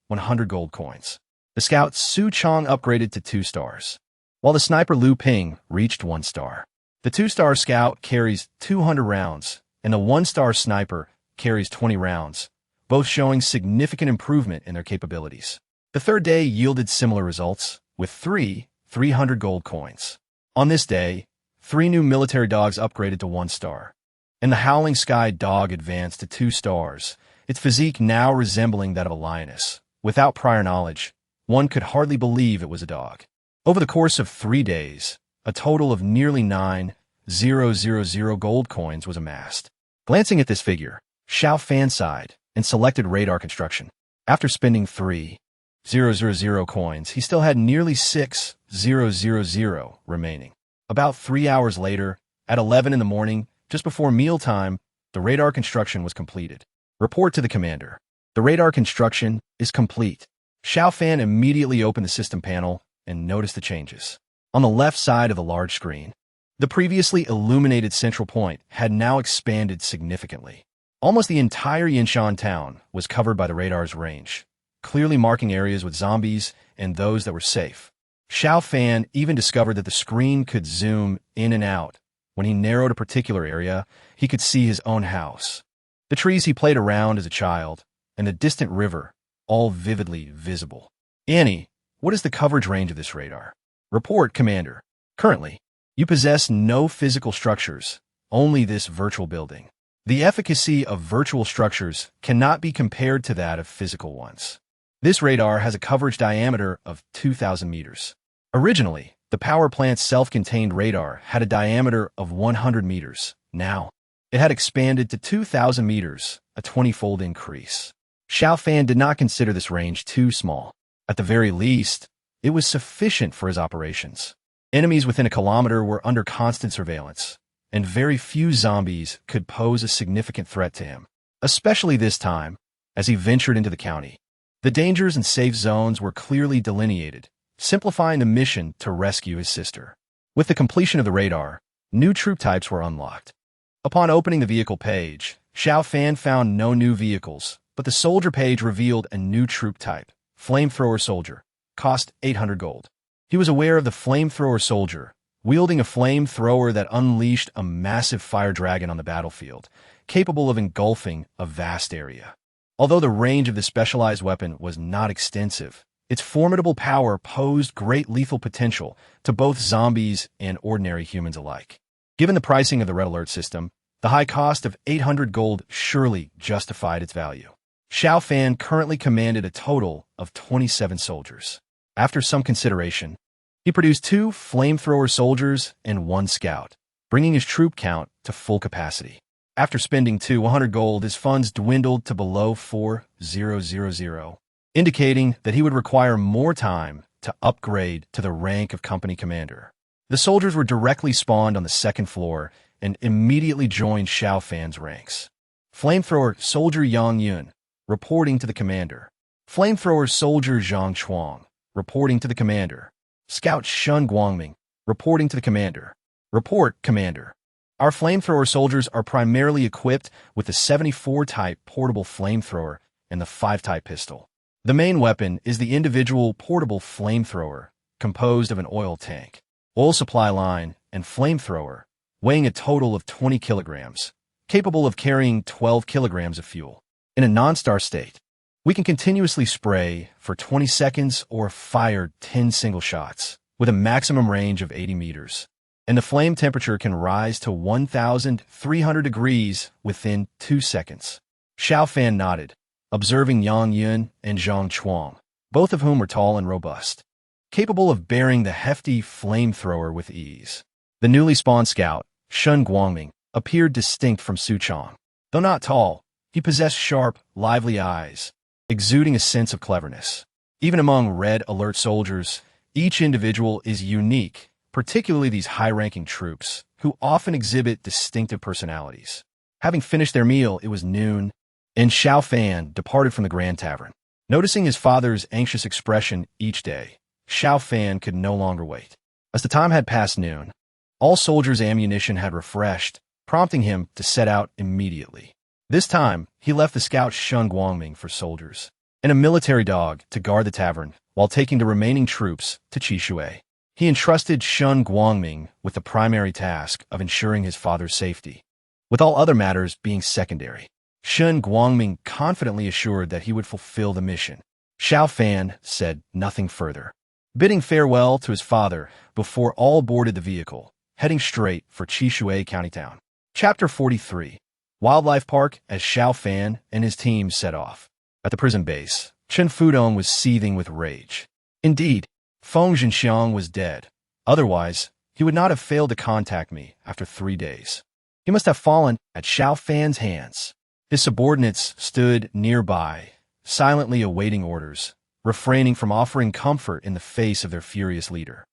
100 gold coins. The scout Su Chong upgraded to 2 stars, while the sniper Lu Ping reached 1 star. The 2-star scout carries 200 rounds, and the 1-star sniper carries 20 rounds, both showing significant improvement in their capabilities. The third day yielded similar results, with 300 gold coins. On this day, 3 new military dogs upgraded to 1 star, and the Howling Sky dog advanced to 2 stars, its physique now resembling that of a lioness. Without prior knowledge, one could hardly believe it was a dog. Over the course of 3 days, a total of nearly 9,000 gold coins was amassed. Glancing at this figure, Xiao Fan sighed and selected radar construction. After spending 3,000 coins, he still had nearly 6,000 remaining. About 3 hours later, at 11 in the morning, just before mealtime, the radar construction was completed. Report to the commander. The radar construction is complete. Xiao Fan immediately opened the system panel and noticed the changes. On the left side of the large screen, the previously illuminated central point had now expanded significantly. Almost the entire Yinshan town was covered by the radar's range, clearly marking areas with zombies and those that were safe. Xiao Fan even discovered that the screen could zoom in and out. When he narrowed a particular area, he could see his own house, the trees he played around as a child, and the distant river, all vividly visible. Annie, what is the coverage range of this radar? Report, Commander. Currently, you possess no physical structures, only this virtual building. The efficacy of virtual structures cannot be compared to that of physical ones. This radar has a coverage diameter of 2,000 meters. Originally, the power plant's self-contained radar had a diameter of 100 meters. Now, it had expanded to 2,000 meters, a 20-fold increase. Xiao Fan did not consider this range too small. At the very least, it was sufficient for his operations. Enemies within a kilometer were under constant surveillance, and very few zombies could pose a significant threat to him, especially this time, as he ventured into the county. The dangers and safe zones were clearly delineated, simplifying the mission to rescue his sister. With the completion of the radar, new troop types were unlocked. Upon opening the vehicle page, Xiao Fan found no new vehicles, but the soldier page revealed a new troop type, flamethrower soldier, cost 800 gold. He was aware of the flamethrower soldier, wielding a flamethrower that unleashed a massive fire dragon on the battlefield, capable of engulfing a vast area. Although the range of this specialized weapon was not extensive, its formidable power posed great lethal potential to both zombies and ordinary humans alike. Given the pricing of the red alert system, the high cost of 800 gold surely justified its value. Xiao Fan currently commanded a total of 27 soldiers. After some consideration, he produced 2 flamethrower soldiers and 1 scout, bringing his troop count to full capacity. After spending 200 gold, his funds dwindled to below 4,000, indicating that he would require more time to upgrade to the rank of company commander. The soldiers were directly spawned on the second floor and immediately joined Xiao Fan's ranks. Flamethrower Soldier Yang Yun, reporting to the commander. Flamethrower Soldier Zhang Chuang, reporting to the commander. Scout Shun Guangming, reporting to the commander. Report, Commander. Our flamethrower soldiers are primarily equipped with the 74-type portable flamethrower and the 5-type pistol. The main weapon is the individual portable flamethrower, composed of an oil tank, oil supply line, and flamethrower, weighing a total of 20 kilograms, capable of carrying 12 kilograms of fuel. In a non-star state, we can continuously spray for 20 seconds or fire 10 single shots, with a maximum range of 80 meters. And the flame temperature can rise to 1,300 degrees within 2 seconds. Xiao Fan nodded, observing Yang Yun and Zhang Chuang, both of whom were tall and robust, capable of bearing the hefty flamethrower with ease. The newly spawned scout, Shun Guangming, appeared distinct from Su Chong. Though not tall, he possessed sharp, lively eyes, exuding a sense of cleverness. Even among red alert soldiers, each individual is unique, particularly these high-ranking troops, who often exhibit distinctive personalities. Having finished their meal, it was noon, and Xiao Fan departed from the Grand Tavern. Noticing his father's anxious expression each day, Xiao Fan could no longer wait. As the time had passed noon, all soldiers' ammunition had refreshed, prompting him to set out immediately. This time, he left the scout Shun Guangming for soldiers, and a military dog to guard the tavern, while taking the remaining troops to Qishui. He entrusted Shun Guangming with the primary task of ensuring his father's safety, with all other matters being secondary. Shun Guangming confidently assured that he would fulfill the mission. Xiao Fan said nothing further, bidding farewell to his father before all boarded the vehicle, heading straight for Qishui County Town. Chapter 43. Wildlife Park as Xiao Fan and his team set off. At the prison base, Chen Fudong was seething with rage. Indeed, Feng Zhenxiang was dead. Otherwise, he would not have failed to contact me after 3 days. He must have fallen at Xiao Fan's hands. His subordinates stood nearby, silently awaiting orders, refraining from offering comfort in the face of their furious leader.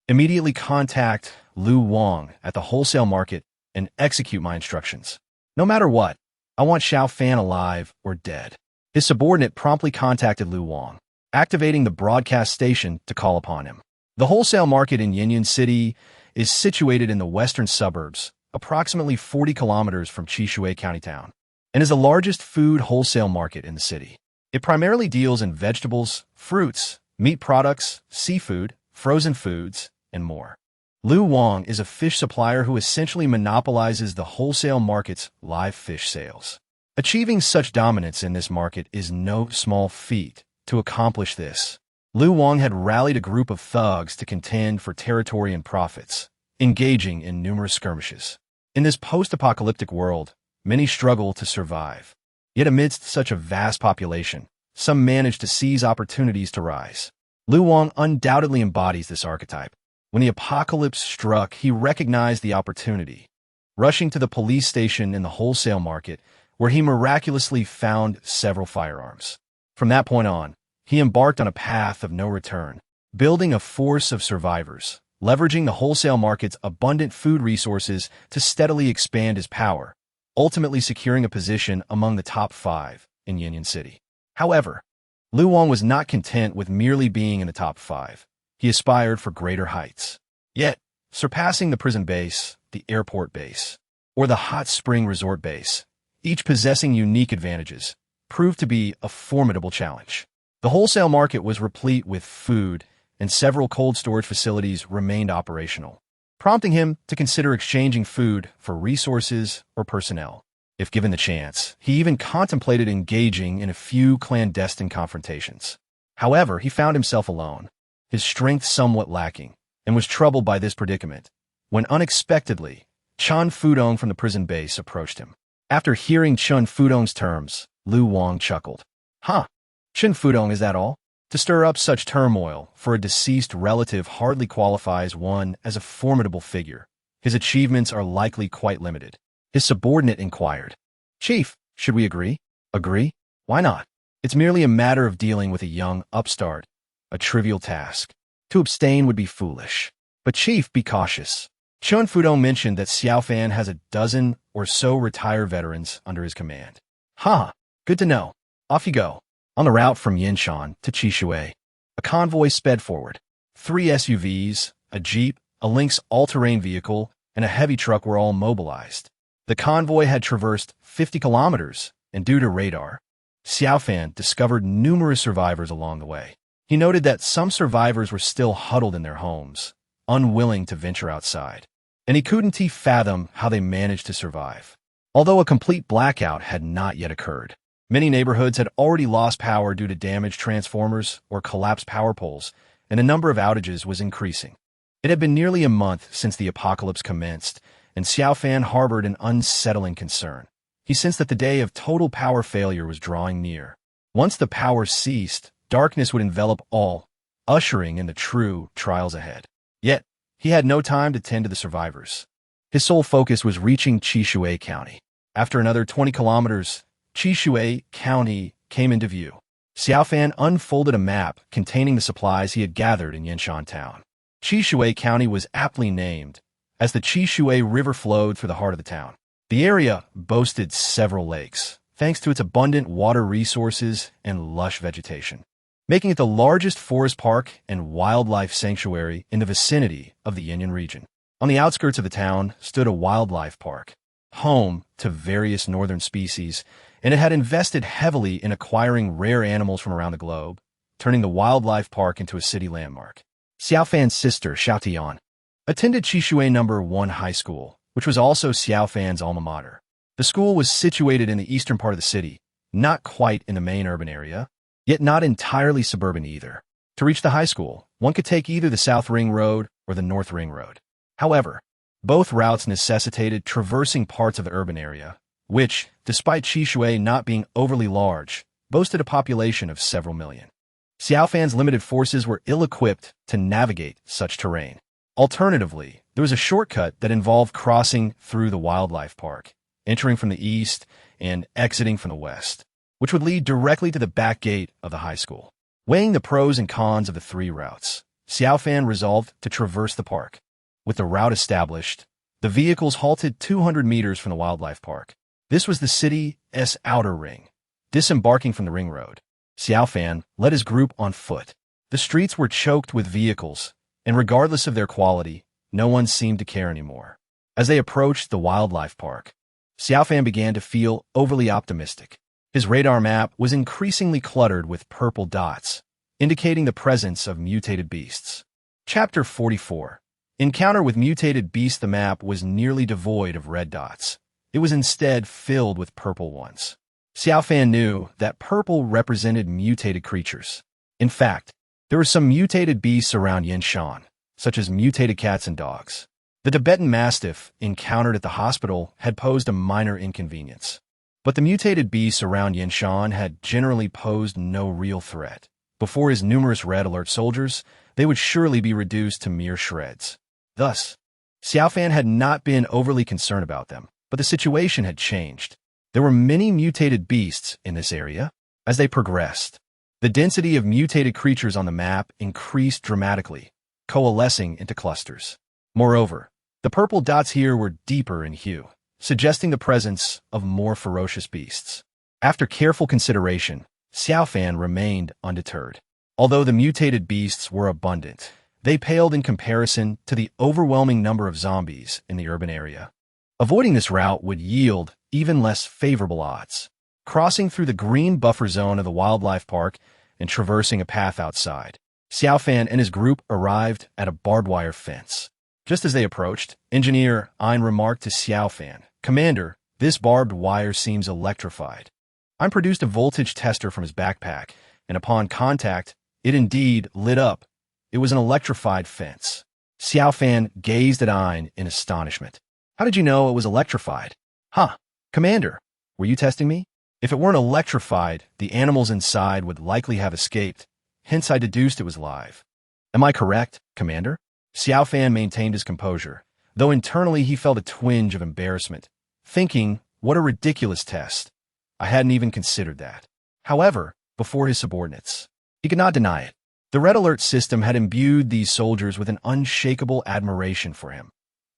Immediately contact Lu Wang at the wholesale market and execute my instructions. No matter what, I want Xiao Fan alive or dead. His subordinate promptly contacted Lu Wang, activating the broadcast station to call upon him. The wholesale market in Yinyan City is situated in the western suburbs, approximately 40 kilometers from Qishui County Town, and is the largest food wholesale market in the city. It primarily deals in vegetables, fruits, meat products, seafood, frozen foods, and more. Lu Wang is a fish supplier who essentially monopolizes the wholesale market's live fish sales. Achieving such dominance in this market is no small feat. To accomplish this, Lu Wang had rallied a group of thugs to contend for territory and profits, engaging in numerous skirmishes. In this post-apocalyptic world, many struggle to survive. Yet amidst such a vast population, some manage to seize opportunities to rise. Lu Wang undoubtedly embodies this archetype. When the apocalypse struck, he recognized the opportunity, rushing to the police station in the wholesale market, where he miraculously found several firearms. From that point on, he embarked on a path of no return, building a force of survivors, leveraging the wholesale market's abundant food resources to steadily expand his power, ultimately securing a position among the top 5 in Yinyan City. However, Lu Wang was not content with merely being in the top 5. He aspired for greater heights. Yet, surpassing the prison base, the airport base, or the hot spring resort base, each possessing unique advantages, proved to be a formidable challenge. The wholesale market was replete with food, and several cold storage facilities remained operational, prompting him to consider exchanging food for resources or personnel. If given the chance, he even contemplated engaging in a few clandestine confrontations. However, he found himself alone, his strength somewhat lacking, and was troubled by this predicament, when unexpectedly, Chen Fudong from the prison base approached him. After hearing Chen Fudong's terms, Lu Wang chuckled. Huh, Chen Fudong, is that all? To stir up such turmoil for a deceased relative hardly qualifies one as a formidable figure. His achievements are likely quite limited. His subordinate inquired. Chief, should we agree? Agree? Why not? It's merely a matter of dealing with a young upstart, a trivial task. To abstain would be foolish. But Chief, be cautious. Chen Fudong mentioned that Xiao Fan has a dozen or so retired veterans under his command. Ha! Good to know. Off you go. On the route from Yinshan to Qishui, a convoy sped forward. 3 SUVs, a jeep, a Lynx all-terrain vehicle, and a heavy truck were all mobilized. The convoy had traversed 50 kilometers, and due to radar, Xiao Fan discovered numerous survivors along the way. He noted that some survivors were still huddled in their homes, unwilling to venture outside, and he couldn't fathom how they managed to survive. Although a complete blackout had not yet occurred, many neighborhoods had already lost power due to damaged transformers or collapsed power poles, and the number of outages was increasing. It had been nearly a month since the apocalypse commenced, and Xiao Fan harbored an unsettling concern. He sensed that the day of total power failure was drawing near. Once the power ceased, darkness would envelop all, ushering in the true trials ahead. Yet, he had no time to tend to the survivors. His sole focus was reaching Qishui County. After another 20 kilometers, Qishui County came into view. Xiao Fan unfolded a map containing the supplies he had gathered in Yinshan town. Qishui County was aptly named, as the Qishui River flowed through the heart of the town. The area boasted several lakes, thanks to its abundant water resources and lush vegetation, making it the largest forest park and wildlife sanctuary in the vicinity of the Yinyan region. On the outskirts of the town stood a wildlife park, home to various northern species, and it had invested heavily in acquiring rare animals from around the globe, turning the wildlife park into a city landmark. Xiao Fan's sister, Xiao Tian, attended Qishui No. 1 High School, which was also Xiao Fan's alma mater. The school was situated in the eastern part of the city, not quite in the main urban area, yet not entirely suburban either. To reach the high school, one could take either the South Ring Road or the North Ring Road. However, both routes necessitated traversing parts of the urban area, which, despite Qishui not being overly large, boasted a population of several million. Xiao Fan's limited forces were ill-equipped to navigate such terrain. Alternatively, there was a shortcut that involved crossing through the wildlife park, entering from the east and exiting from the west, which would lead directly to the back gate of the high school. Weighing the pros and cons of the 3 routes, Xiao Fan resolved to traverse the park. With the route established, the vehicles halted 200 meters from the wildlife park. This was the city's outer ring. Disembarking from the ring road, Xiao Fan led his group on foot. The streets were choked with vehicles, and regardless of their quality, no one seemed to care anymore. As they approached the wildlife park, Xiao Fan began to feel overly optimistic. His radar map was increasingly cluttered with purple dots, indicating the presence of mutated beasts. Chapter 44. Encounter with mutated beasts. The map was nearly devoid of red dots. It was instead filled with purple ones. Xiao Fan knew that purple represented mutated creatures. In fact, there were some mutated beasts around Yinshan, such as mutated cats and dogs. The Tibetan Mastiff encountered at the hospital had posed a minor inconvenience. But the mutated beasts around Yinshan had generally posed no real threat. Before his numerous red alert soldiers, they would surely be reduced to mere shreds. Thus, Xiao Fan had not been overly concerned about them, but the situation had changed. There were many mutated beasts in this area. As they progressed, the density of mutated creatures on the map increased dramatically, coalescing into clusters. Moreover, the purple dots here were deeper in hue, suggesting the presence of more ferocious beasts. After careful consideration, Xiao Fan remained undeterred. Although the mutated beasts were abundant, they paled in comparison to the overwhelming number of zombies in the urban area. Avoiding this route would yield even less favorable odds. Crossing through the green buffer zone of the wildlife park and traversing a path outside, Xiao Fan and his group arrived at a barbed wire fence. Just as they approached, Engineer Ein remarked to Xiao Fan, "Commander, this barbed wire seems electrified." Ein produced a voltage tester from his backpack, and upon contact, it indeed lit up. It was an electrified fence. Xiao Fan gazed at Ein in astonishment. "How did you know it was electrified?" "Huh, Commander, were you testing me? If it weren't electrified, the animals inside would likely have escaped, hence I deduced it was live." "Am I correct, Commander?" Xiao Fan maintained his composure, though internally he felt a twinge of embarrassment, thinking, what a ridiculous test. I hadn't even considered that. However, before his subordinates, he could not deny it. The red alert system had imbued these soldiers with an unshakable admiration for him.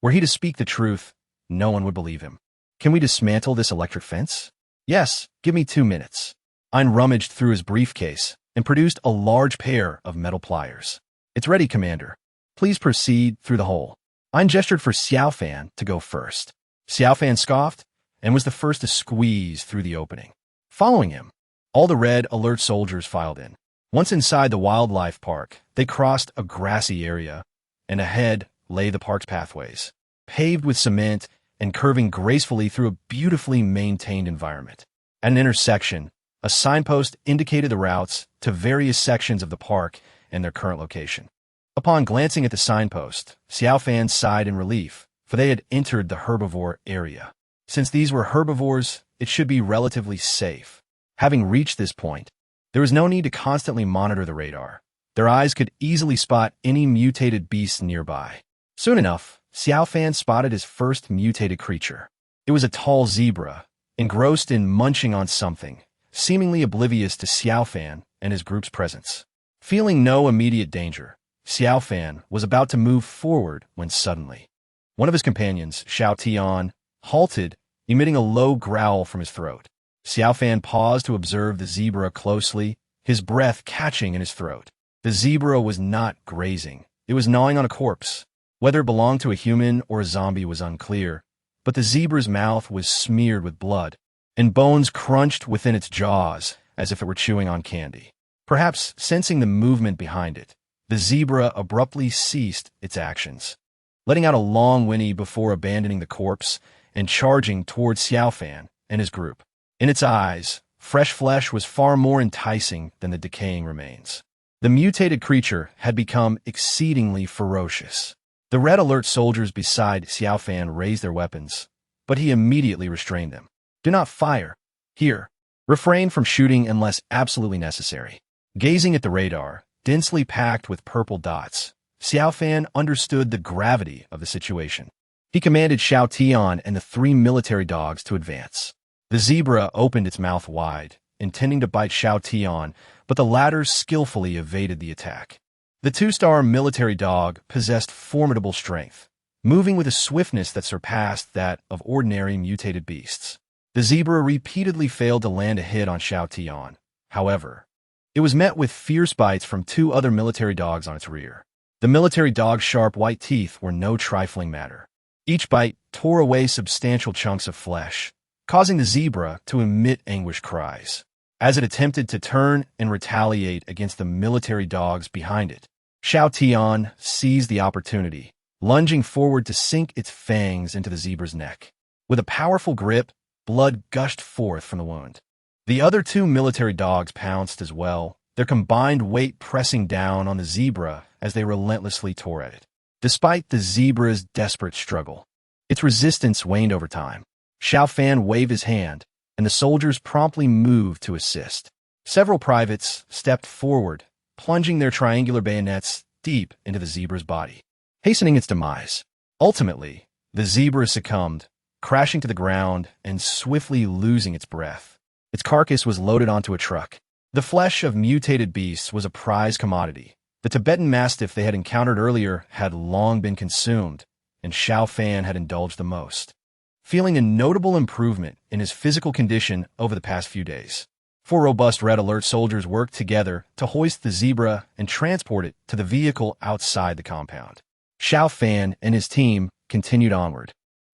Were he to speak the truth, no one would believe him. "Can we dismantle this electric fence?" "Yes, give me 2 minutes." Ein rummaged through his briefcase and produced a large pair of metal pliers. "It's ready, Commander. Please proceed through the hole." Ein gestured for Xiao Fan to go first. Xiao Fan scoffed and was the first to squeeze through the opening. Following him, all the red alert soldiers filed in. Once inside the wildlife park, they crossed a grassy area, and ahead lay the park's pathways, paved with cement and curving gracefully through a beautifully maintained environment. At an intersection, a signpost indicated the routes to various sections of the park and their current location. Upon glancing at the signpost, Xiao Fan sighed in relief, for they had entered the herbivore area. Since these were herbivores, it should be relatively safe. Having reached this point, there was no need to constantly monitor the radar. Their eyes could easily spot any mutated beasts nearby. Soon enough, Xiao Fan spotted his first mutated creature. It was a tall zebra, engrossed in munching on something, seemingly oblivious to Xiao Fan and his group's presence. Feeling no immediate danger, Xiao Fan was about to move forward when suddenly, one of his companions, Xiao Tian, halted, emitting a low growl from his throat. Xiao Fan paused to observe the zebra closely, his breath catching in his throat. The zebra was not grazing. It was gnawing on a corpse. Whether it belonged to a human or a zombie was unclear, but the zebra's mouth was smeared with blood, and bones crunched within its jaws as if it were chewing on candy. Perhaps sensing the movement behind it, the zebra abruptly ceased its actions, letting out a long whinny before abandoning the corpse and charging towards Xiao Fan and his group. In its eyes, fresh flesh was far more enticing than the decaying remains. The mutated creature had become exceedingly ferocious. The red alert soldiers beside Xiao Fan raised their weapons, but he immediately restrained them. "Do not fire. Here. Refrain from shooting unless absolutely necessary." Gazing at the radar, densely packed with purple dots, Xiao Fan understood the gravity of the situation. He commanded Xiao Tian and the 3 military dogs to advance. The zebra opened its mouth wide, intending to bite Xiao Tian, but the latter skillfully evaded the attack. The 2-star military dog possessed formidable strength, moving with a swiftness that surpassed that of ordinary mutated beasts. The zebra repeatedly failed to land a hit on Xiao Tian. However, it was met with fierce bites from 2 other military dogs on its rear. The military dog's sharp white teeth were no trifling matter. Each bite tore away substantial chunks of flesh, causing the zebra to emit anguished cries. As it attempted to turn and retaliate against the military dogs behind it, Xiao Tian seized the opportunity, lunging forward to sink its fangs into the zebra's neck. With a powerful grip, blood gushed forth from the wound. The other 2 military dogs pounced as well, their combined weight pressing down on the zebra as they relentlessly tore at it. Despite the zebra's desperate struggle, its resistance waned over time. Xiao Fan waved his hand, and the soldiers promptly moved to assist. Several privates stepped forward, plunging their triangular bayonets deep into the zebra's body, hastening its demise. Ultimately, the zebra succumbed, crashing to the ground and swiftly losing its breath. Its carcass was loaded onto a truck. The flesh of mutated beasts was a prized commodity. The Tibetan Mastiff they had encountered earlier had long been consumed, and Xiao Fan had indulged the most, feeling a notable improvement in his physical condition over the past few days. 4 robust red alert soldiers worked together to hoist the zebra and transport it to the vehicle outside the compound. Xiao Fan and his team continued onward,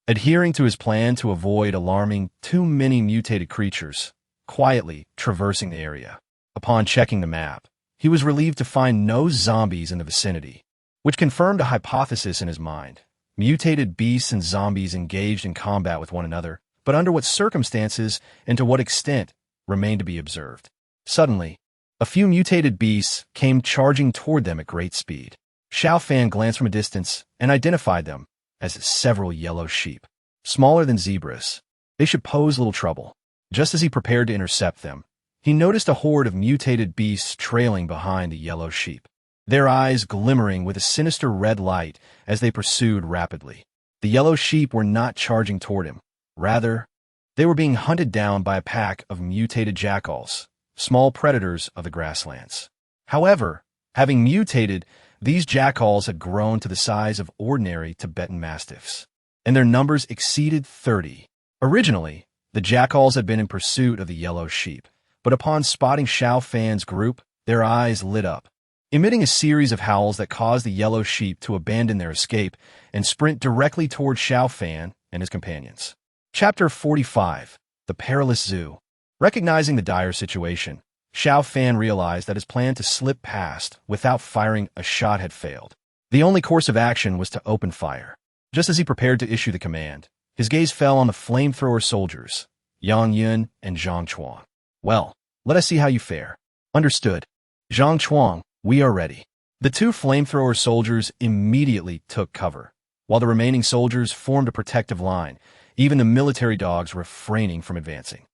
adhering to his plan to avoid alarming too many mutated creatures, quietly traversing the area. Upon checking the map, he was relieved to find no zombies in the vicinity, which confirmed a hypothesis in his mind. Mutated beasts and zombies engaged in combat with one another, but under what circumstances and to what extent remained to be observed. Suddenly, a few mutated beasts came charging toward them at great speed. Xiao Fan glanced from a distance and identified them as several yellow sheep, smaller than zebras. They should pose little trouble. Just as he prepared to intercept them, he noticed a horde of mutated beasts trailing behind the yellow sheep, their eyes glimmering with a sinister red light as they pursued rapidly. The yellow sheep were not charging toward him. Rather, they were being hunted down by a pack of mutated jackals, small predators of the grasslands. However, having mutated, these jackals had grown to the size of ordinary Tibetan mastiffs, and their numbers exceeded 30. Originally, the jackals had been in pursuit of the yellow sheep, but upon spotting Xiao Fan's group, their eyes lit up, emitting a series of howls that caused the yellow sheep to abandon their escape and sprint directly toward Xiao Fan and his companions. Chapter 45. The Perilous Zoo. Recognizing the dire situation, Xiao Fan realized that his plan to slip past without firing a shot had failed. The only course of action was to open fire. Just as he prepared to issue the command, his gaze fell on the flamethrower soldiers, Yang Yun and Zhang Chuang. Well, let us see how you fare. Understood. Zhang Chuang, we are ready. The 2 flamethrower soldiers immediately took cover, while the remaining soldiers formed a protective line, even the military dogs refraining from advancing.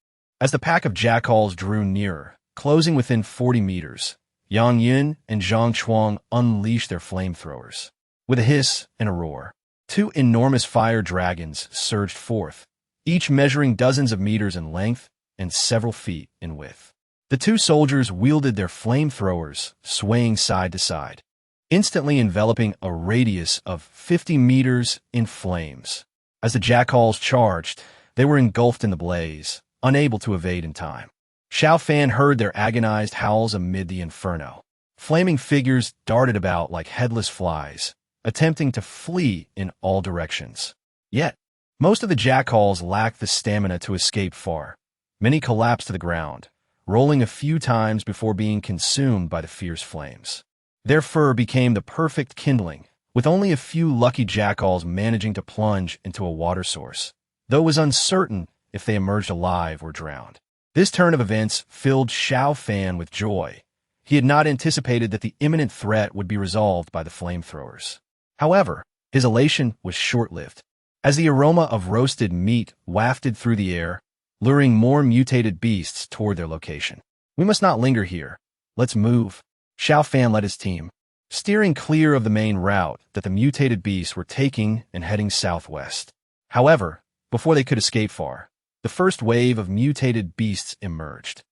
As the pack of jackals drew nearer, closing within 40 meters, Yang Yun and Zhang Chuang unleashed their flamethrowers. With a hiss and a roar, 2 enormous fire dragons surged forth, each measuring dozens of meters in length and several feet in width. The 2 soldiers wielded their flamethrowers, swaying side to side, instantly enveloping a radius of 50 meters in flames. As the jackals charged, they were engulfed in the blaze, unable to evade in time. Xiao Fan heard their agonized howls amid the inferno. Flaming figures darted about like headless flies, attempting to flee in all directions. Yet, most of the jackals lacked the stamina to escape far. Many collapsed to the ground, rolling a few times before being consumed by the fierce flames. Their fur became the perfect kindling, with only a few lucky jackals managing to plunge into a water source, though it was uncertain if they emerged alive or drowned. This turn of events filled Xiao Fan with joy. He had not anticipated that the imminent threat would be resolved by the flamethrowers. However, his elation was short-lived, as the aroma of roasted meat wafted through the air, luring more mutated beasts toward their location. We must not linger here. Let's move. Xiao Fan led his team, steering clear of the main route that the mutated beasts were taking and heading southwest. However, before they could escape far, the first wave of mutated beasts emerged.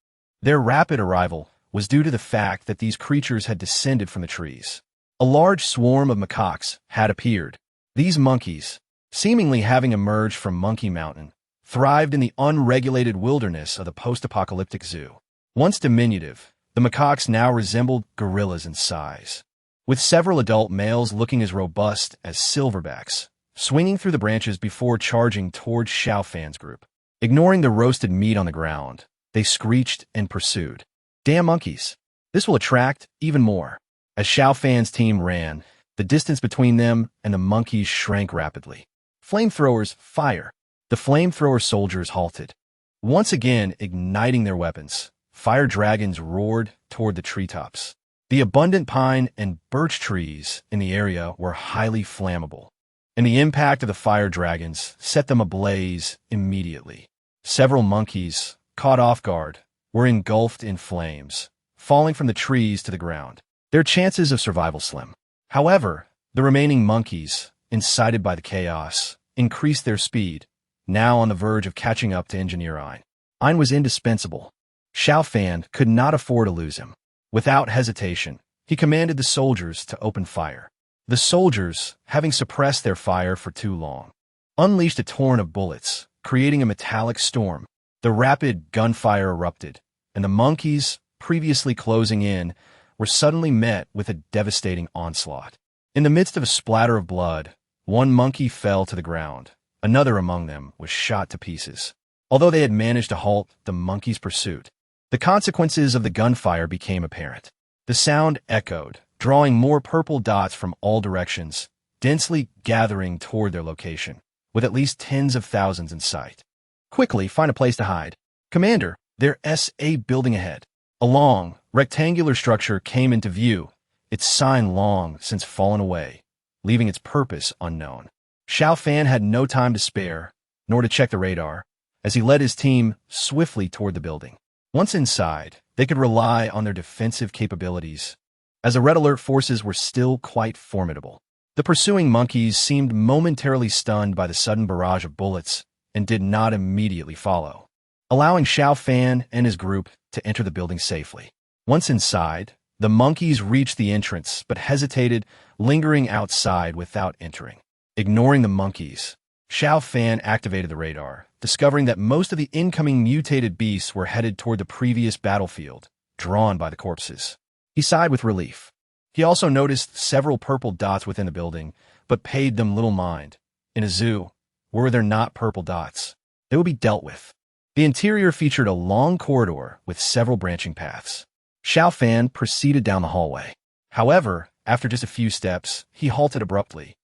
Their rapid arrival was due to the fact that these creatures had descended from the trees. A large swarm of macaques had appeared. These monkeys, seemingly having emerged from Monkey Mountain, thrived in the unregulated wilderness of the post-apocalyptic zoo. Once diminutive, the macaques now resembled gorillas in size, with several adult males looking as robust as silverbacks, swinging through the branches before charging towards Xiao Fan's group. Ignoring the roasted meat on the ground, they screeched and pursued. Damn monkeys! This will attract even more. As Xiao Fan's team ran, the distance between them and the monkeys shrank rapidly. Flamethrowers, fire! The flamethrower soldiers halted. Once again igniting their weapons, fire dragons roared toward the treetops. The abundant pine and birch trees in the area were highly flammable, and the impact of the fire dragons set them ablaze immediately. Several monkeys, caught off guard, were engulfed in flames, falling from the trees to the ground. Their chances of survival slim. However, the remaining monkeys, incited by the chaos, increased their speed, now on the verge of catching up to Engineer Ein. Ein was indispensable. Xiao Fan could not afford to lose him. Without hesitation, he commanded the soldiers to open fire. The soldiers, having suppressed their fire for too long, unleashed a torrent of bullets, creating a metallic storm. The rapid gunfire erupted, and the monkeys, previously closing in, were suddenly met with a devastating onslaught. In the midst of a splatter of blood, one monkey fell to the ground. Another among them was shot to pieces. Although they had managed to halt the monkey's pursuit, the consequences of the gunfire became apparent. The sound echoed, drawing more purple dots from all directions, densely gathering toward their location, with at least tens of thousands in sight. Quickly, find a place to hide. Commander, there's a building ahead. A long, rectangular structure came into view, its sign long since fallen away, leaving its purpose unknown. Xiao Fan had no time to spare, nor to check the radar, as he led his team swiftly toward the building. Once inside, they could rely on their defensive capabilities, as the red alert forces were still quite formidable. The pursuing monkeys seemed momentarily stunned by the sudden barrage of bullets and did not immediately follow, allowing Xiao Fan and his group to enter the building safely. Once inside, the monkeys reached the entrance but hesitated, lingering outside without entering. Ignoring the monkeys, Xiao Fan activated the radar, discovering that most of the incoming mutated beasts were headed toward the previous battlefield, drawn by the corpses. He sighed with relief. He also noticed several purple dots within the building, but paid them little mind. In a zoo, were there not purple dots, they would be dealt with. The interior featured a long corridor with several branching paths. Xiao Fan proceeded down the hallway. However, after just a few steps, he halted abruptly.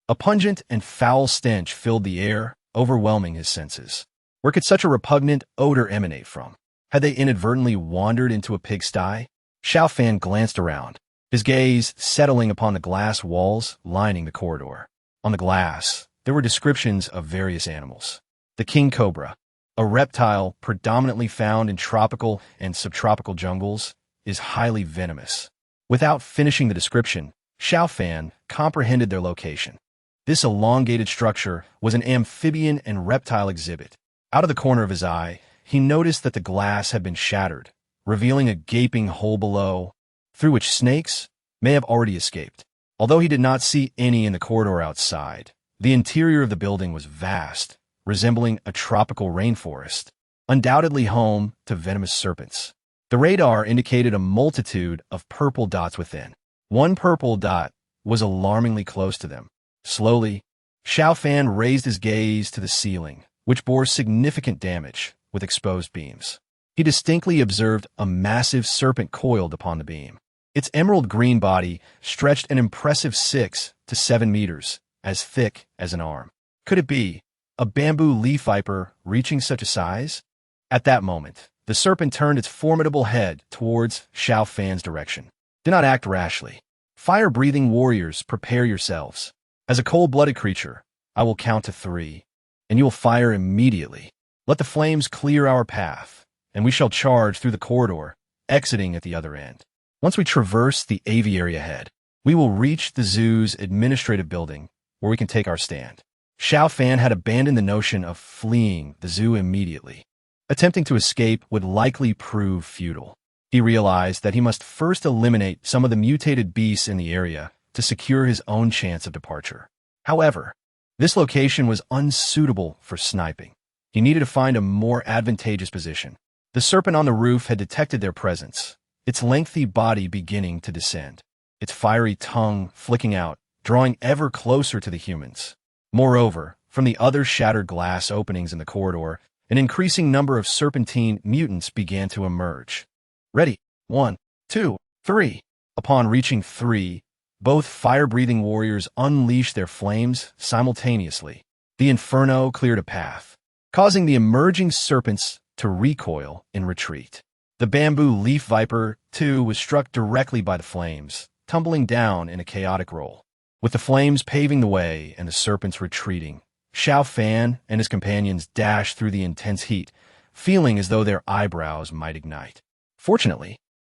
A pungent and foul stench filled the air, overwhelming his senses. Where could such a repugnant odor emanate from? Had they inadvertently wandered into a pigsty? Xiao Fan glanced around, his gaze settling upon the glass walls lining the corridor. On the glass, there were descriptions of various animals. The king cobra, a reptile predominantly found in tropical and subtropical jungles, is highly venomous. Without finishing the description, Xiao Fan comprehended their location. This elongated structure was an amphibian and reptile exhibit. Out of the corner of his eye, he noticed that the glass had been shattered, revealing a gaping hole below, through which snakes may have already escaped. Although he did not see any in the corridor outside, the interior of the building was vast, resembling a tropical rainforest, undoubtedly home to venomous serpents. The radar indicated a multitude of purple dots within. One purple dot was alarmingly close to them. Slowly, Xiao Fan raised his gaze to the ceiling, which bore significant damage with exposed beams. He distinctly observed a massive serpent coiled upon the beam. Its emerald green body stretched an impressive 6 to 7 meters, as thick as an arm. Could it be a bamboo leaf viper reaching such a size? At that moment, the serpent turned its formidable head towards Xiao Fan's direction. Do not act rashly. Fire-breathing warriors, prepare yourselves. As a cold-blooded creature, I will count to 3, and you will fire immediately. Let the flames clear our path, and we shall charge through the corridor, exiting at the other end. Once we traverse the aviary ahead, we will reach the zoo's administrative building, where we can take our stand. Xiao Fan had abandoned the notion of fleeing the zoo immediately. Attempting to escape would likely prove futile. He realized that he must first eliminate some of the mutated beasts in the area to secure his own chance of departure. However, this location was unsuitable for sniping. He needed to find a more advantageous position. The serpent on the roof had detected their presence, its lengthy body beginning to descend, its fiery tongue flicking out, drawing ever closer to the humans. Moreover, from the other shattered glass openings in the corridor, an increasing number of serpentine mutants began to emerge. Ready, 1, 2, 3. Upon reaching 3, both fire-breathing warriors unleashed their flames simultaneously. The inferno cleared a path, causing the emerging serpents to recoil in retreat. The bamboo leaf viper, too, was struck directly by the flames, tumbling down in a chaotic roll. With the flames paving the way and the serpents retreating, Xiao Fan and his companions dashed through the intense heat, feeling as though their eyebrows might ignite. Fortunately,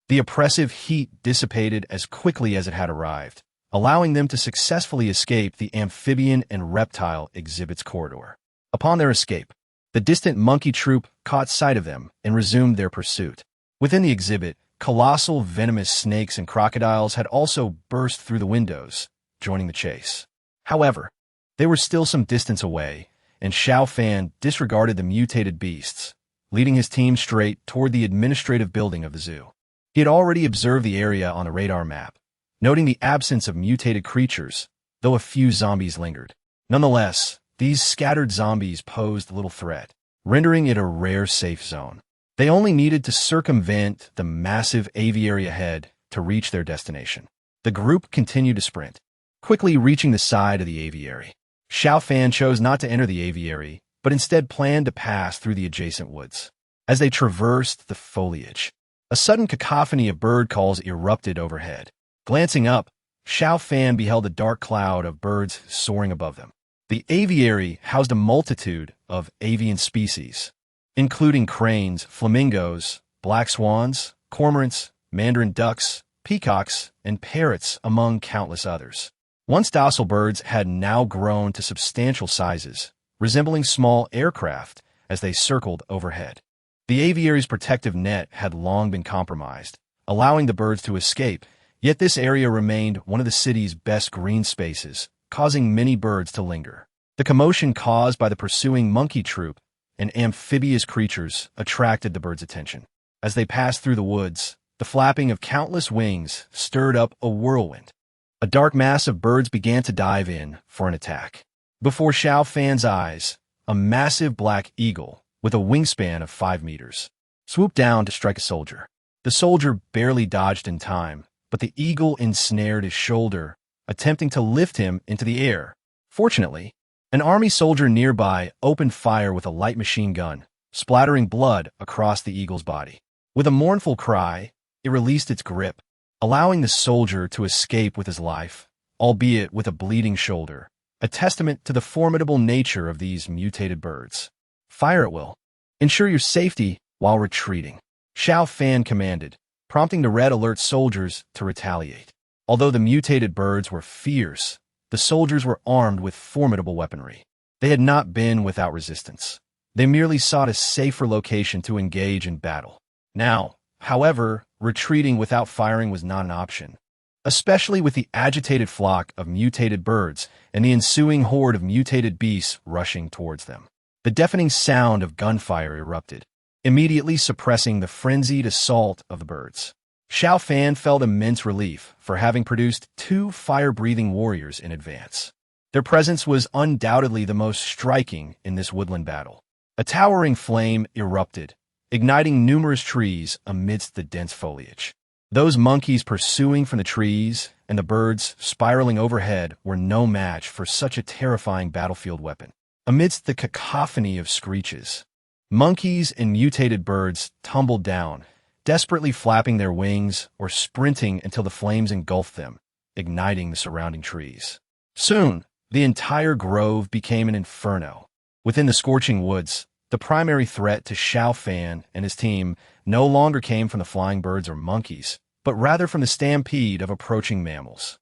the oppressive heat dissipated as quickly as it had arrived, allowing them to successfully escape the amphibian and reptile exhibit's corridor. Upon their escape, the distant monkey troop caught sight of them and resumed their pursuit. Within the exhibit, colossal venomous snakes and crocodiles had also burst through the windows, joining the chase. However, they were still some distance away, and Xiao Fan disregarded the mutated beasts, leading his team straight toward the administrative building of the zoo. He had already observed the area on the radar map, noting the absence of mutated creatures, though a few zombies lingered. Nonetheless, these scattered zombies posed little threat, rendering it a rare safe zone. They only needed to circumvent the massive aviary ahead to reach their destination. The group continued to sprint, quickly reaching the side of the aviary. Xiao Fan chose not to enter the aviary, but instead planned to pass through the adjacent woods. As they traversed the foliage, a sudden cacophony of bird calls erupted overhead. Glancing up, Xiao Fan beheld a dark cloud of birds soaring above them. The aviary housed a multitude of avian species, including cranes, flamingos, black swans, cormorants, mandarin ducks, peacocks, and parrots, among countless others. Once docile birds had now grown to substantial sizes, resembling small aircraft as they circled overhead. The aviary's protective net had long been compromised, allowing the birds to escape, yet this area remained one of the city's best green spaces, causing many birds to linger. The commotion caused by the pursuing monkey troop and amphibious creatures attracted the birds' attention. As they passed through the woods, the flapping of countless wings stirred up a whirlwind. A dark mass of birds began to dive in for an attack. Before Xiao Fan's eyes, a massive black eagle, with a wingspan of 5 meters, swooped down to strike a soldier. The soldier barely dodged in time, but the eagle ensnared his shoulder, attempting to lift him into the air. Fortunately, an army soldier nearby opened fire with a light machine gun, splattering blood across the eagle's body. With a mournful cry, it released its grip, allowing the soldier to escape with his life, albeit with a bleeding shoulder, a testament to the formidable nature of these mutated birds. Fire at will. Ensure your safety while retreating, Xiao Fan commanded, prompting the red alert soldiers to retaliate. Although the mutated birds were fierce, the soldiers were armed with formidable weaponry. They had not been without resistance. They merely sought a safer location to engage in battle. Now, however, retreating without firing was not an option, especially with the agitated flock of mutated birds and the ensuing horde of mutated beasts rushing towards them. The deafening sound of gunfire erupted, immediately suppressing the frenzied assault of the birds. Xiao Fan felt immense relief for having produced 2 fire-breathing warriors in advance. Their presence was undoubtedly the most striking in this woodland battle. A towering flame erupted, igniting numerous trees amidst the dense foliage. Those monkeys pursuing from the trees and the birds spiraling overhead were no match for such a terrifying battlefield weapon. Amidst the cacophony of screeches, monkeys and mutated birds tumbled down, desperately flapping their wings or sprinting until the flames engulfed them, igniting the surrounding trees. Soon, the entire grove became an inferno. Within the scorching woods, the primary threat to Xiao Fan and his team no longer came from the flying birds or monkeys, but rather from the stampede of approaching mammals.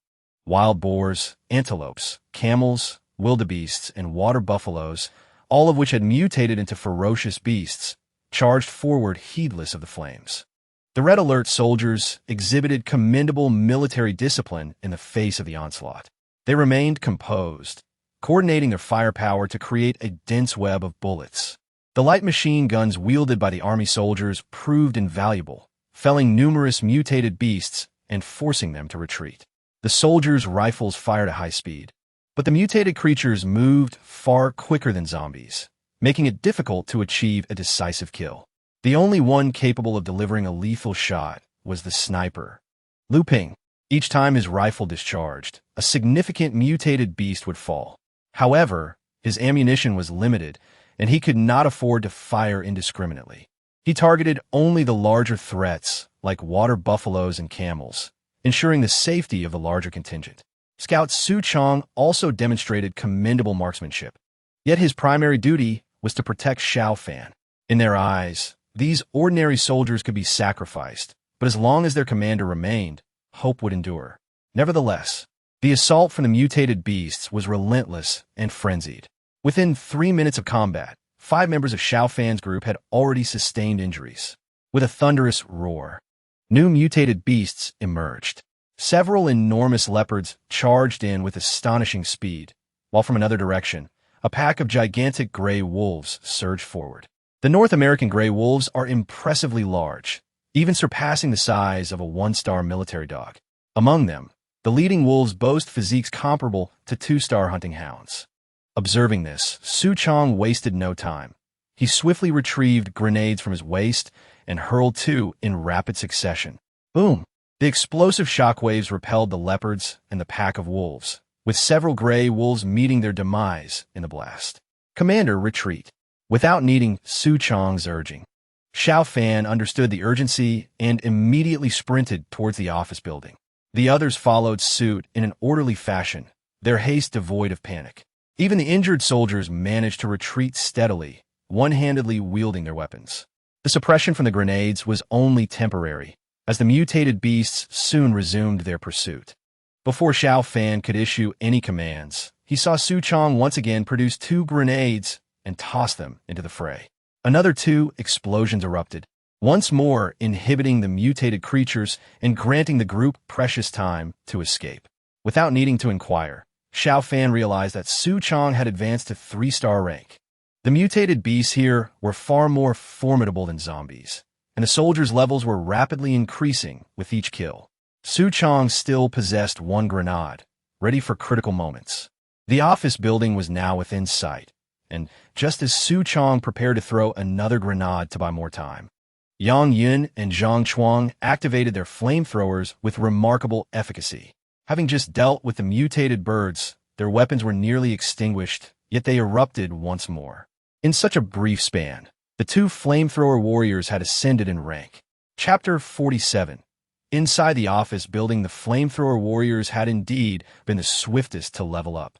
Wild boars, antelopes, camels, wildebeests, and water buffaloes, all of which had mutated into ferocious beasts, charged forward heedless of the flames. The Red Alert soldiers exhibited commendable military discipline in the face of the onslaught. They remained composed, coordinating their firepower to create a dense web of bullets. The light machine guns wielded by the army soldiers proved invaluable, felling numerous mutated beasts and forcing them to retreat. The soldiers' rifles fired at high speed, but the mutated creatures moved far quicker than zombies, making it difficult to achieve a decisive kill. The only one capable of delivering a lethal shot was the sniper, Luping. Each time his rifle discharged, a significant mutated beast would fall. However, his ammunition was limited, and he could not afford to fire indiscriminately. He targeted only the larger threats, like water buffaloes and camels, ensuring the safety of the larger contingent. Scout Su Chong also demonstrated commendable marksmanship, yet his primary duty was to protect Xiao Fan. In their eyes, these ordinary soldiers could be sacrificed, but as long as their commander remained, hope would endure. Nevertheless, the assault from the mutated beasts was relentless and frenzied. Within 3 minutes of combat, 5 members of Xiao Fan's group had already sustained injuries. With a thunderous roar, new mutated beasts emerged. Several enormous leopards charged in with astonishing speed, while from another direction, a pack of gigantic gray wolves surged forward. The North American gray wolves are impressively large, even surpassing the size of a one-star military dog. Among them, the leading wolves boast physiques comparable to two-star hunting hounds. Observing this, Su Chong wasted no time. He swiftly retrieved grenades from his waist and hurled two in rapid succession. Boom! The explosive shockwaves repelled the leopards and the pack of wolves, with several gray wolves meeting their demise in the blast. Commander, retreat. Without needing Su Chong's urging, Xiao Fan understood the urgency and immediately sprinted towards the office building. The others followed suit in an orderly fashion, their haste devoid of panic. Even the injured soldiers managed to retreat steadily, one-handedly wielding their weapons. The suppression from the grenades was only temporary, as the mutated beasts soon resumed their pursuit. Before Xiao Fan could issue any commands, he saw Su Chong once again produce two grenades and toss them into the fray. Another two explosions erupted, once more inhibiting the mutated creatures and granting the group precious time to escape. Without needing to inquire, Xiao Fan realized that Su Chong had advanced to 3-star rank. The mutated beasts here were far more formidable than zombies, and the soldiers' levels were rapidly increasing with each kill. Su Chong still possessed one grenade, ready for critical moments. The office building was now within sight, and just as Su Chong prepared to throw another grenade to buy more time, Yang Yun and Zhang Chuang activated their flamethrowers with remarkable efficacy. Having just dealt with the mutated birds, their weapons were nearly extinguished, yet they erupted once more. In such a brief span, the two flamethrower warriors had ascended in rank. Chapter 47. Inside the office building, the flamethrower warriors had indeed been the swiftest to level up,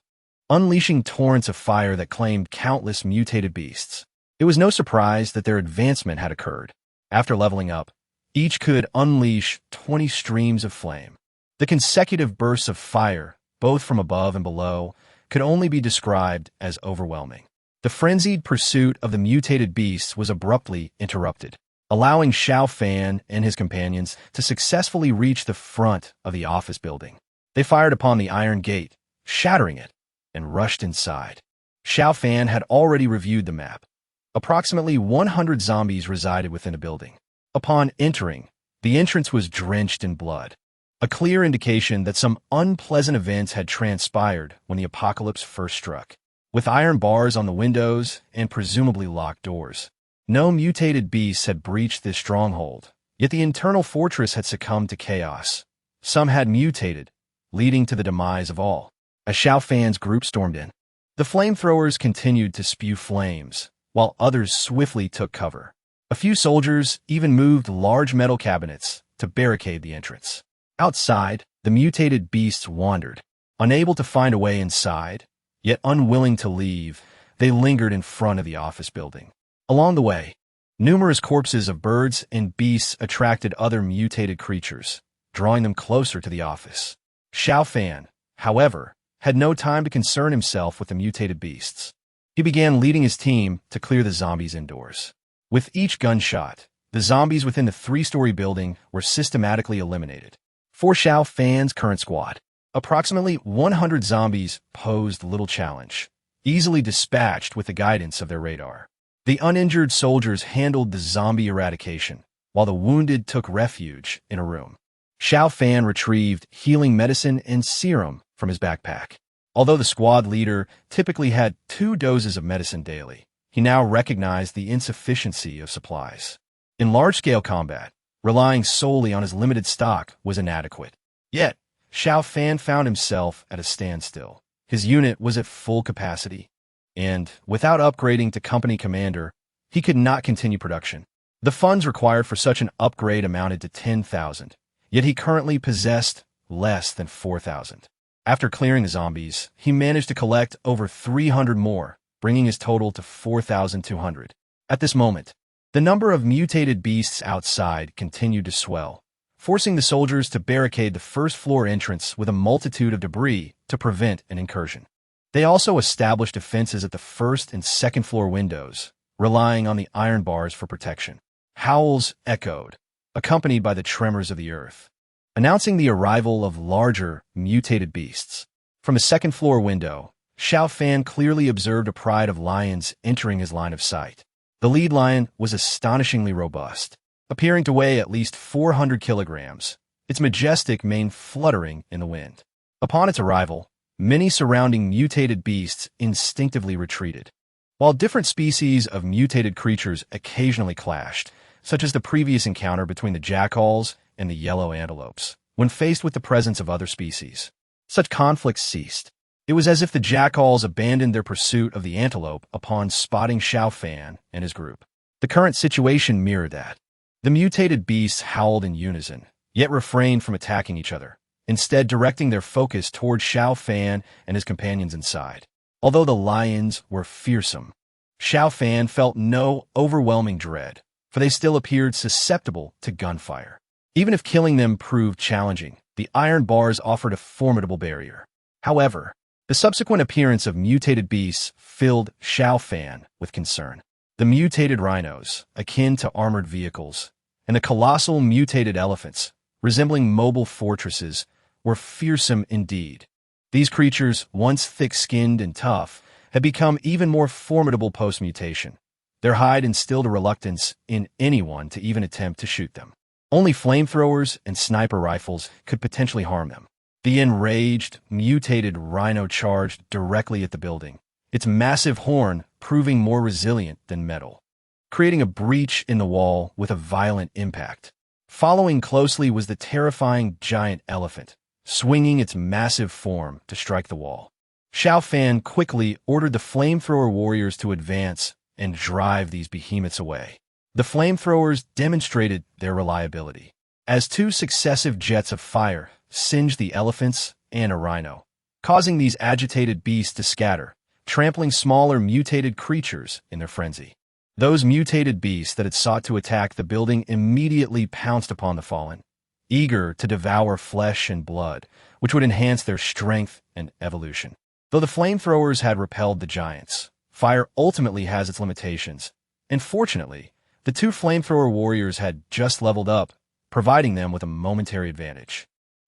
unleashing torrents of fire that claimed countless mutated beasts. It was no surprise that their advancement had occurred. After leveling up, each could unleash 20 streams of flame. The consecutive bursts of fire, both from above and below, could only be described as overwhelming. The frenzied pursuit of the mutated beasts was abruptly interrupted, allowing Xiao Fan and his companions to successfully reach the front of the office building. They fired upon the iron gate, shattering it, and rushed inside. Xiao Fan had already reviewed the map. Approximately 100 zombies resided within the building. Upon entering, the entrance was drenched in blood, a clear indication that some unpleasant events had transpired when the apocalypse first struck. With iron bars on the windows and presumably locked doors, no mutated beasts had breached this stronghold, yet the internal fortress had succumbed to chaos. Some had mutated, leading to the demise of all. As Xiao Fan's group stormed in, the flamethrowers continued to spew flames, while others swiftly took cover. A few soldiers even moved large metal cabinets to barricade the entrance. Outside, the mutated beasts wandered. Unable to find a way inside, yet unwilling to leave, they lingered in front of the office building. Along the way, numerous corpses of birds and beasts attracted other mutated creatures, drawing them closer to the office. Xiao Fan, however, had no time to concern himself with the mutated beasts. He began leading his team to clear the zombies indoors. With each gunshot, the zombies within the 3-story building were systematically eliminated. For Xiao Fan's current squad, approximately 100 zombies posed little challenge, easily dispatched with the guidance of their radar. The uninjured soldiers handled the zombie eradication, while the wounded took refuge in a room. Xiao Fan retrieved healing medicine and serum from his backpack. Although the squad leader typically had 2 doses of medicine daily, he now recognized the insufficiency of supplies. In large-scale combat, relying solely on his limited stock was inadequate. Yet, Xiao Fan found himself at a standstill. His unit was at full capacity, and, without upgrading to company commander, he could not continue production. The funds required for such an upgrade amounted to 10,000, yet he currently possessed less than 4,000. After clearing the zombies, he managed to collect over 300 more, bringing his total to 4,200. At this moment, the number of mutated beasts outside continued to swell, forcing the soldiers to barricade the first-floor entrance with a multitude of debris to prevent an incursion. They also established defenses at the first and second-floor windows, relying on the iron bars for protection. Howls echoed, accompanied by the tremors of the earth, announcing the arrival of larger, mutated beasts. From a second-floor window, Xiao Fan clearly observed a pride of lions entering his line of sight. The lead lion was astonishingly robust, appearing to weigh at least 400 kilograms, its majestic mane fluttering in the wind. Upon its arrival, many surrounding mutated beasts instinctively retreated. While different species of mutated creatures occasionally clashed, such as the previous encounter between the jackals and the yellow antelopes, when faced with the presence of other species, such conflicts ceased. It was as if the jackals abandoned their pursuit of the antelope upon spotting Xiao Fan and his group. The current situation mirrored that. The mutated beasts howled in unison, yet refrained from attacking each other, instead directing their focus toward Xiao Fan and his companions inside. Although the lions were fearsome, Xiao Fan felt no overwhelming dread, for they still appeared susceptible to gunfire. Even if killing them proved challenging, the iron bars offered a formidable barrier. However, the subsequent appearance of mutated beasts filled Xiao Fan with concern. The mutated rhinos, akin to armored vehicles, and the colossal mutated elephants, resembling mobile fortresses, were fearsome indeed. These creatures, once thick-skinned and tough, had become even more formidable post-mutation. Their hide instilled a reluctance in anyone to even attempt to shoot them. Only flamethrowers and sniper rifles could potentially harm them. The enraged, mutated rhino charged directly at the building, its massive horn proving more resilient than metal, creating a breach in the wall with a violent impact. Following closely was the terrifying giant elephant, swinging its massive form to strike the wall. Xiao Fan quickly ordered the flamethrower warriors to advance and drive these behemoths away. The flamethrowers demonstrated their reliability, as two successive jets of fire singed the elephants and a rhino, causing these agitated beasts to scatter, trampling smaller mutated creatures in their frenzy. Those mutated beasts that had sought to attack the building immediately pounced upon the fallen, eager to devour flesh and blood, which would enhance their strength and evolution. Though the flamethrowers had repelled the giants, fire ultimately has its limitations, and fortunately, the two flamethrower warriors had just leveled up, providing them with a momentary advantage.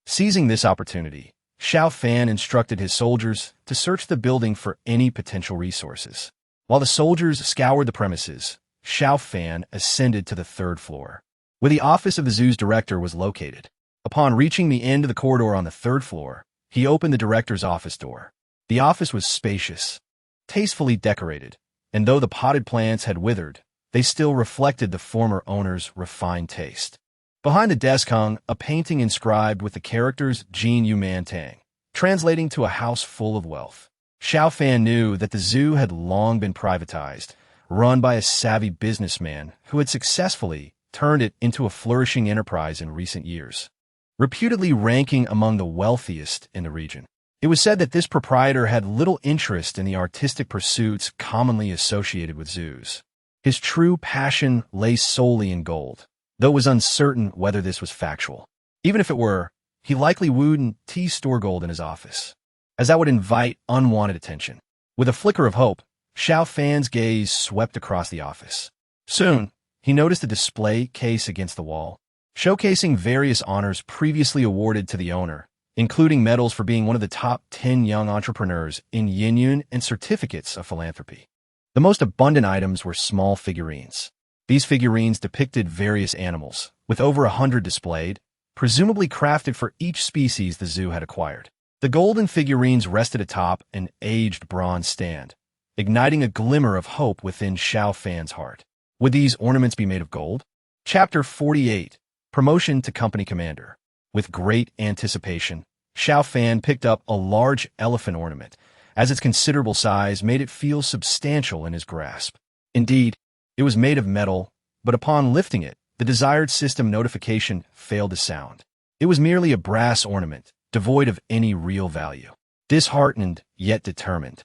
Seizing this opportunity, Xiao Fan instructed his soldiers to search the building for any potential resources. While the soldiers scoured the premises, Xiao Fan ascended to the third floor, where the office of the zoo's director was located. Upon reaching the end of the corridor on the third floor, he opened the director's office door. The office was spacious, tastefully decorated, and though the potted plants had withered, they still reflected the former owner's refined taste. Behind the desk hung a painting inscribed with the characters Jin Yu Man Tang, translating to a house full of wealth. Xiao Fan knew that the zoo had long been privatized, run by a savvy businessman who had successfully turned it into a flourishing enterprise in recent years, reputedly ranking among the wealthiest in the region. It was said that this proprietor had little interest in the artistic pursuits commonly associated with zoos. His true passion lay solely in gold, though it was uncertain whether this was factual. Even if it were, he likely wouldn't store gold in his office, as that would invite unwanted attention. With a flicker of hope, Xiao Fan's gaze swept across the office. Soon, he noticed a display case against the wall, showcasing various honors previously awarded to the owner, including medals for being one of the top 10 young entrepreneurs in Yinyun and certificates of philanthropy. The most abundant items were small figurines. These figurines depicted various animals, with over 100 displayed, presumably crafted for each species the zoo had acquired. The golden figurines rested atop an aged bronze stand, igniting a glimmer of hope within Xiao Fan's heart. Would these ornaments be made of gold? Chapter 48, Promotion to Company Commander. With great anticipation, Xiao Fan picked up a large elephant ornament, as its considerable size made it feel substantial in his grasp. Indeed, it was made of metal, but upon lifting it, the desired system notification failed to sound. It was merely a brass ornament, devoid of any real value. Disheartened, yet determined,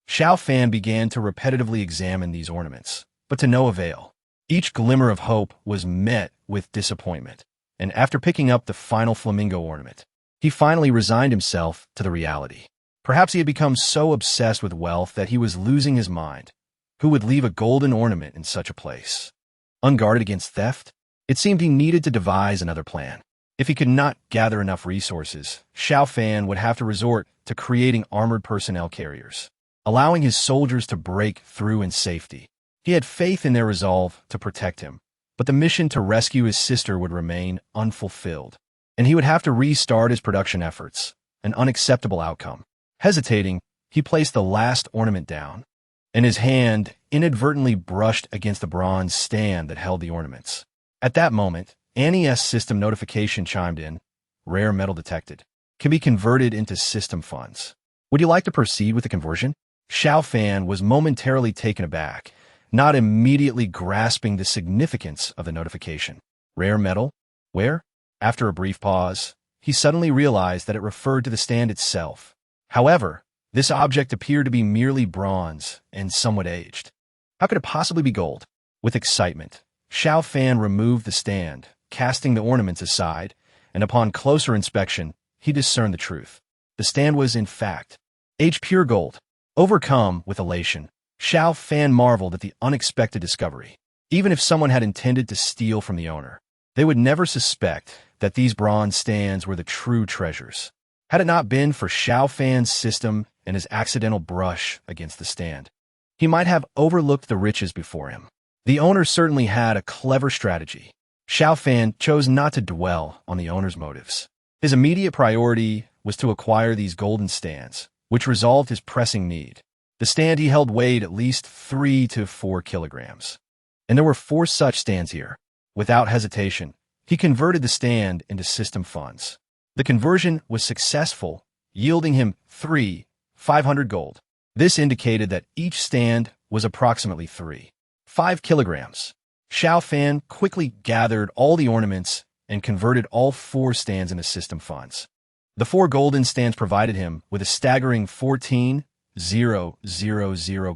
Xiao Fan began to repetitively examine these ornaments, but to no avail. Each glimmer of hope was met with disappointment, and after picking up the final flamingo ornament, he finally resigned himself to the reality. Perhaps he had become so obsessed with wealth that he was losing his mind. Who would leave a golden ornament in such a place? Unguarded against theft? It seemed he needed to devise another plan. If he could not gather enough resources, Xiao Fan would have to resort to creating armored personnel carriers, allowing his soldiers to break through in safety. He had faith in their resolve to protect him, but the mission to rescue his sister would remain unfulfilled, and he would have to restart his production efforts, an unacceptable outcome. Hesitating, he placed the last ornament down, and his hand inadvertently brushed against the bronze stand that held the ornaments. At that moment, Annie's system notification chimed in. Rare metal detected. Can be converted into system funds. Would you like to proceed with the conversion? Xiao Fan was momentarily taken aback, not immediately grasping the significance of the notification. Rare metal? Where? After a brief pause, he suddenly realized that it referred to the stand itself. However, this object appeared to be merely bronze and somewhat aged. How could it possibly be gold? With excitement, Xiao Fan removed the stand, casting the ornaments aside, and upon closer inspection, he discerned the truth. The stand was, in fact, aged pure gold. Overcome with elation, Xiao Fan marveled at the unexpected discovery. Even if someone had intended to steal from the owner, they would never suspect that these bronze stands were the true treasures. Had it not been for Xiao Fan's system and his accidental brush against the stand, he might have overlooked the riches before him. The owner certainly had a clever strategy. Xiao Fan chose not to dwell on the owner's motives. His immediate priority was to acquire these golden stands, which resolved his pressing need. The stand he held weighed at least 3 to 4 kilograms, and there were 4 such stands here. Without hesitation, he converted the stand into system funds. The conversion was successful, yielding him 500 gold. This indicated that each stand was approximately 5 kilograms. Xiao Fan quickly gathered all the ornaments and converted all 4 stands into system funds. The 4 golden stands provided him with a staggering 14,000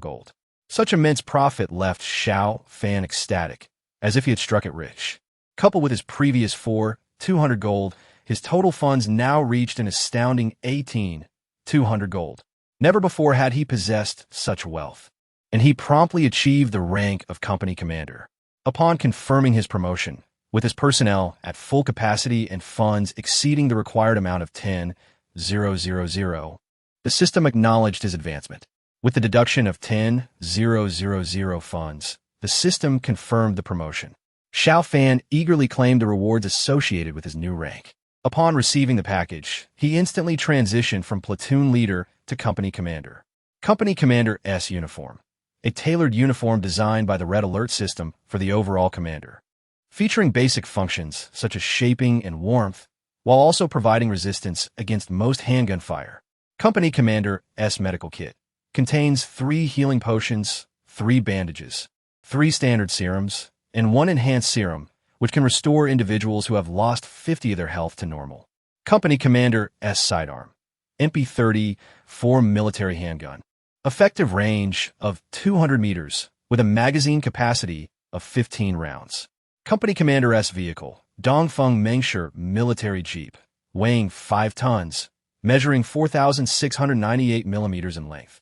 gold. Such immense profit left Xiao Fan ecstatic, as if he had struck it rich. Coupled with his previous 200 gold, his total funds now reached an astounding 18,200 gold. Never before had he possessed such wealth, and he promptly achieved the rank of company commander. Upon confirming his promotion, with his personnel at full capacity and funds exceeding the required amount of 10,000, the system acknowledged his advancement. With the deduction of 10,000 funds, the system confirmed the promotion. Xiao Fan eagerly claimed the rewards associated with his new rank. Upon receiving the package, he instantly transitioned from platoon leader to company commander. Company commander's uniform, a tailored uniform designed by the Red Alert system for the overall commander, featuring basic functions such as shaping and warmth, while also providing resistance against most handgun fire. Company commander's medical kit contains 3 healing potions, 3 bandages, 3 standard serums, and 1 enhanced serum, which can restore individuals who have lost 50 of their health to normal. Company commander's sidearm, MP-30 military handgun, effective range of 200 meters with a magazine capacity of 15 rounds. Company commander's vehicle, Dongfeng Mengshe military jeep, weighing 5 tons, measuring 4,698 millimeters in length,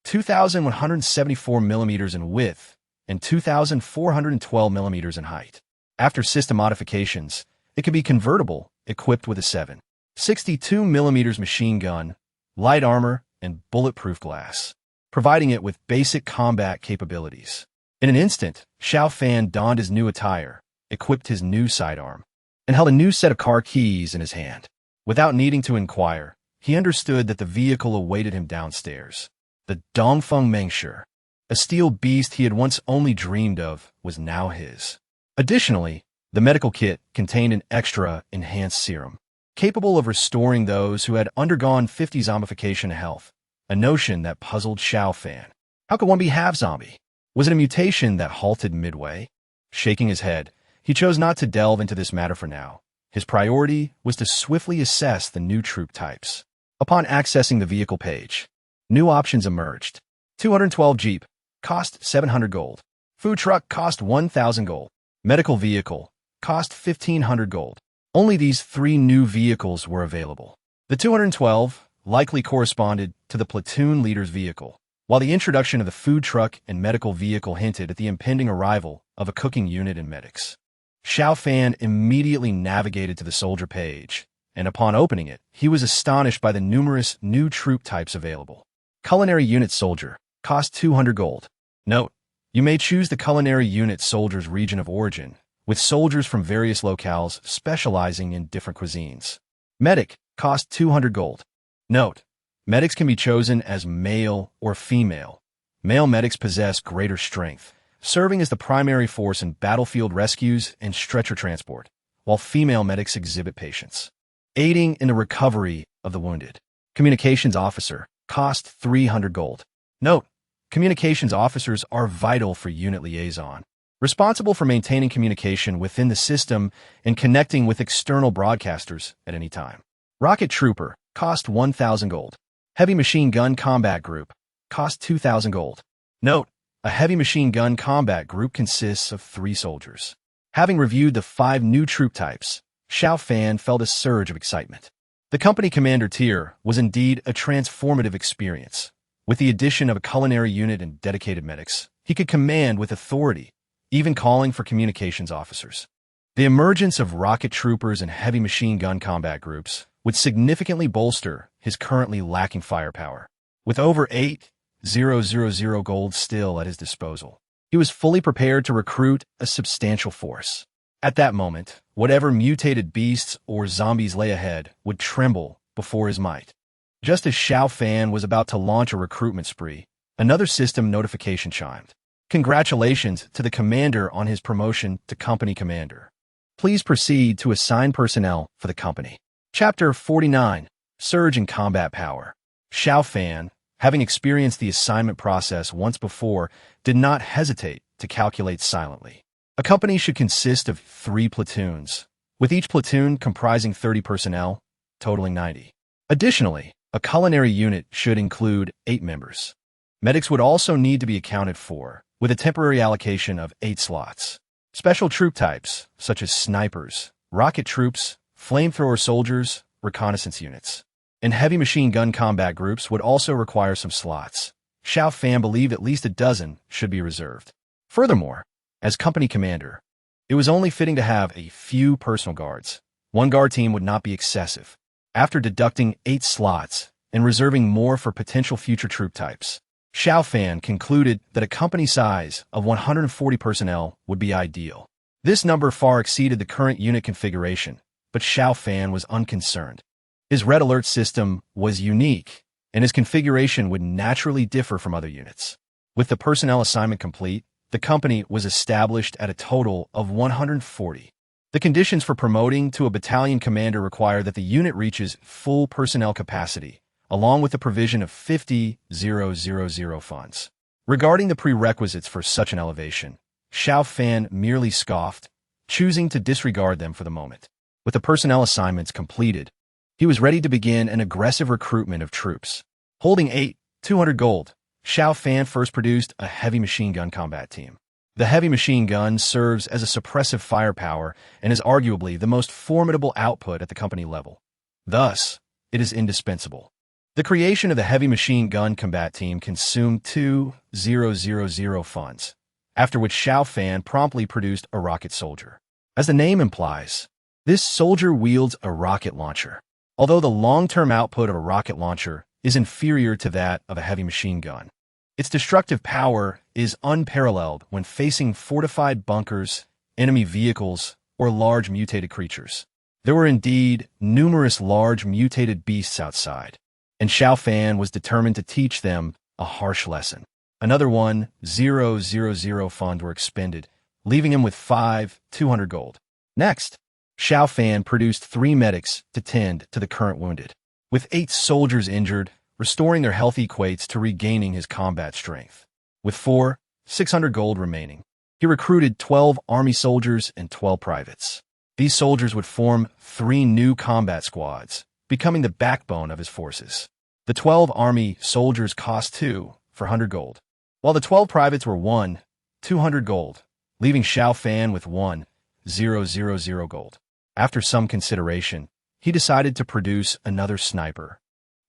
2,174 millimeters in width, and 2,412 millimeters in height. After system modifications, it can be convertible, equipped with a 7.62 millimeters machine gun, light armor, and bulletproof glass, providing it with basic combat capabilities. In an instant, Xiao Fan donned his new attire, equipped his new sidearm, and held a new set of car keys in his hand. Without needing to inquire, he understood that the vehicle awaited him downstairs. The Dongfeng Mengshe, a steel beast he had once only dreamed of, was now his. Additionally, the medical kit contained an extra enhanced serum, capable of restoring those who had undergone 50 zombification health, a notion that puzzled Xiao Fan. How could one be half-zombie? Was it a mutation that halted midway? Shaking his head, he chose not to delve into this matter for now. His priority was to swiftly assess the new troop types. Upon accessing the vehicle page, new options emerged. 212 Jeep, cost 700 gold. Food truck cost 1,000 gold. Medical vehicle, cost 1,500 gold. Only these 3 new vehicles were available. The 212 likely corresponded to the platoon leader's vehicle, while the introduction of the food truck and medical vehicle hinted at the impending arrival of a cooking unit and medics. Xiao Fan immediately navigated to the soldier page, and upon opening it, he was astonished by the numerous new troop types available. Culinary unit soldier, cost 200 gold. Note: You may choose the culinary unit soldier's region of origin, with soldiers from various locales specializing in different cuisines. Medic, cost 200 gold. Note: medics can be chosen as male or female. Male medics possess greater strength, serving as the primary force in battlefield rescues and stretcher transport, while female medics exhibit patience, aiding in the recovery of the wounded. Communications officer, cost 300 gold. Note: communications officers are vital for unit liaison, responsible for maintaining communication within the system and connecting with external broadcasters at any time. Rocket trooper, cost 1,000 gold. Heavy machine gun combat group, cost 2,000 gold. Note: a heavy machine gun combat group consists of 3 soldiers. Having reviewed the 5 new troop types, Xiao Fan felt a surge of excitement. The company commander tier was indeed a transformative experience. With the addition of a culinary unit and dedicated medics, he could command with authority, even calling for communications officers. The emergence of rocket troopers and heavy machine gun combat groups would significantly bolster his currently lacking firepower. With over 8,000 gold still at his disposal, he was fully prepared to recruit a substantial force. At that moment, whatever mutated beasts or zombies lay ahead would tremble before his might. Just as Xiao Fan was about to launch a recruitment spree, another system notification chimed. Congratulations to the commander on his promotion to company commander. Please proceed to assign personnel for the company. Chapter 49, Surge in Combat Power. Xiao Fan, having experienced the assignment process once before, did not hesitate to calculate silently. A company should consist of 3 platoons, with each platoon comprising 30 personnel, totaling 90. Additionally, a culinary unit should include 8 members. Medics would also need to be accounted for, with a temporary allocation of 8 slots. Special troop types, such as snipers, rocket troops, flamethrower soldiers, reconnaissance units, and heavy machine gun combat groups would also require some slots. Xiao Fan believed at least a dozen should be reserved. Furthermore, as company commander, it was only fitting to have a few personal guards. 1 guard team would not be excessive. After deducting 8 slots and reserving more for potential future troop types, Xiao Fan concluded that a company size of 140 personnel would be ideal. This number far exceeded the current unit configuration, but Xiao Fan was unconcerned. His red alert system was unique, and his configuration would naturally differ from other units. With the personnel assignment complete, the company was established at a total of 140. The conditions for promoting to a battalion commander require that the unit reaches full personnel capacity, along with the provision of 50,000 funds. Regarding the prerequisites for such an elevation, Xiao Fan merely scoffed, choosing to disregard them for the moment. With the personnel assignments completed, he was ready to begin an aggressive recruitment of troops. Holding 8,200 gold, Xiao Fan first produced a heavy machine gun combat team. The heavy machine gun serves as a suppressive firepower and is arguably the most formidable output at the company level. Thus, it is indispensable. The creation of the heavy machine gun combat team consumed 2,000 funds, after which Xiao Fan promptly produced a rocket soldier. As the name implies, this soldier wields a rocket launcher. Although the long-term output of a rocket launcher is inferior to that of a heavy machine gun, its destructive power is unparalleled when facing fortified bunkers, enemy vehicles, or large mutated creatures. There were indeed numerous large mutated beasts outside, and Xiao Fan was determined to teach them a harsh lesson. Another 1,000 funds were expended, leaving him with 5,200 gold. Next, Xiao Fan produced 3 medics to tend to the current wounded. With 8 soldiers injured, restoring their health equates to regaining his combat strength. With 4,600 gold remaining, he recruited 12 army soldiers and 12 privates. These soldiers would form 3 new combat squads, becoming the backbone of his forces. The 12 army soldiers cost 2,400 gold, while the 12 privates were 1,200 gold, leaving Xiao Fan with 1,000 gold. After some consideration, he decided to produce another sniper,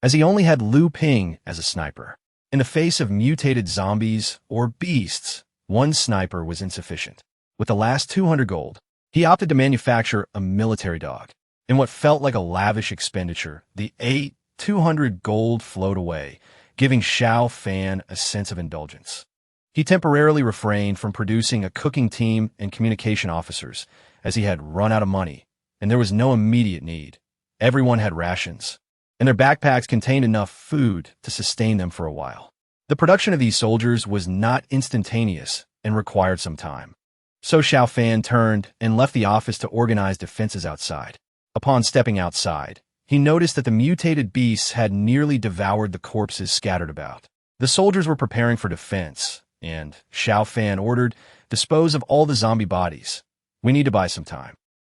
as he only had Lu Ping as a sniper. In the face of mutated zombies or beasts, 1 sniper was insufficient. With the last 200 gold, he opted to manufacture a military dog. In what felt like a lavish expenditure, the 8,200 gold flowed away, giving Xiao Fan a sense of indulgence. He temporarily refrained from producing a cooking team and communication officers, as he had run out of money, and there was no immediate need. Everyone had rations, and their backpacks contained enough food to sustain them for a while. The production of these soldiers was not instantaneous and required some time. So Xiao Fan turned and left the office to organize defenses outside. Upon stepping outside, he noticed that the mutated beasts had nearly devoured the corpses scattered about. The soldiers were preparing for defense, and Xiao Fan ordered, "Dispose of all the zombie bodies. We need to buy some time."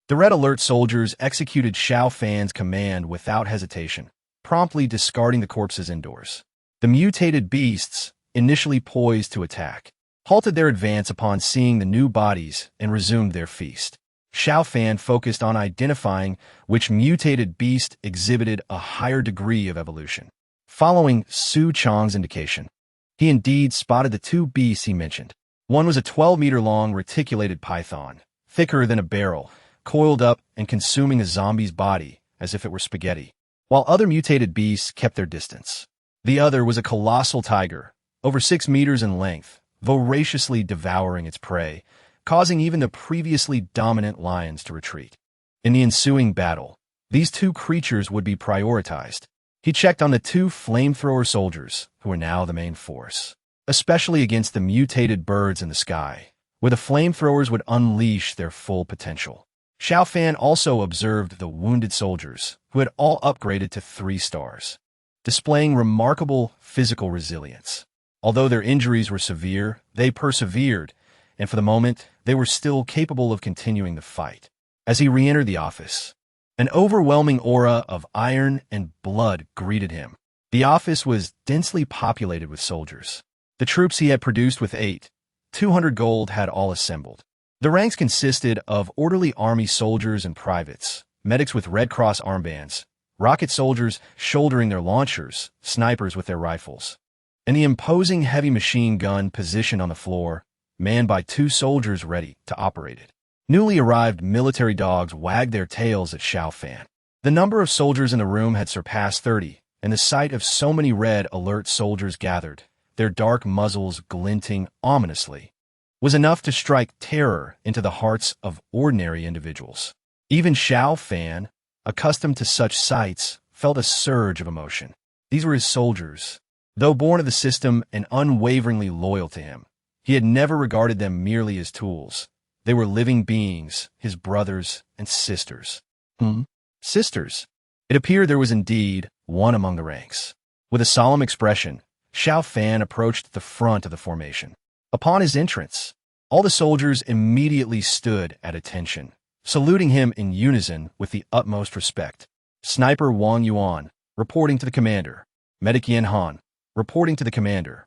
The red alert soldiers executed Xiao Fan's command without hesitation, promptly discarding the corpses indoors. The mutated beasts, initially poised to attack, halted their advance upon seeing the new bodies and resumed their feast. Xiao Fan focused on identifying which mutated beast exhibited a higher degree of evolution. Following Su Chang's indication, he indeed spotted the two beasts he mentioned. One was a 12-meter-long reticulated python, thicker than a barrel, coiled up and consuming a zombie's body as if it were spaghetti, while other mutated beasts kept their distance. The other was a colossal tiger, over 6 meters in length, voraciously devouring its prey, causing even the previously dominant lions to retreat. In the ensuing battle, these two creatures would be prioritized. He checked on the two flamethrower soldiers, who were now the main force, especially against the mutated birds in the sky, where the flamethrowers would unleash their full potential. Xiao Fan also observed the wounded soldiers, who had all upgraded to 3 stars, displaying remarkable physical resilience. Although their injuries were severe, they persevered, and for the moment, they were still capable of continuing the fight. As he re-entered the office, an overwhelming aura of iron and blood greeted him. The office was densely populated with soldiers. The troops he had produced with 200 gold had all assembled. The ranks consisted of orderly army soldiers and privates, medics with Red Cross armbands, rocket soldiers shouldering their launchers, snipers with their rifles, and the imposing heavy machine gun positioned on the floor, manned by 2 soldiers ready to operate it. Newly arrived military dogs wagged their tails at Xiao Fan. The number of soldiers in the room had surpassed 30, and the sight of so many red alert soldiers gathered, their dark muzzles glinting ominously, was enough to strike terror into the hearts of ordinary individuals. Even Xiao Fan, accustomed to such sights, felt a surge of emotion. These were his soldiers. Though born of the system and unwaveringly loyal to him, he had never regarded them merely as tools. They were living beings, his brothers and sisters. Sisters? It appeared there was indeed one among the ranks. With a solemn expression, Xiao Fan approached the front of the formation. Upon his entrance, all the soldiers immediately stood at attention, saluting him in unison with the utmost respect. Sniper Wang Yuan, reporting to the commander. Medic Yan Han, reporting to the commander.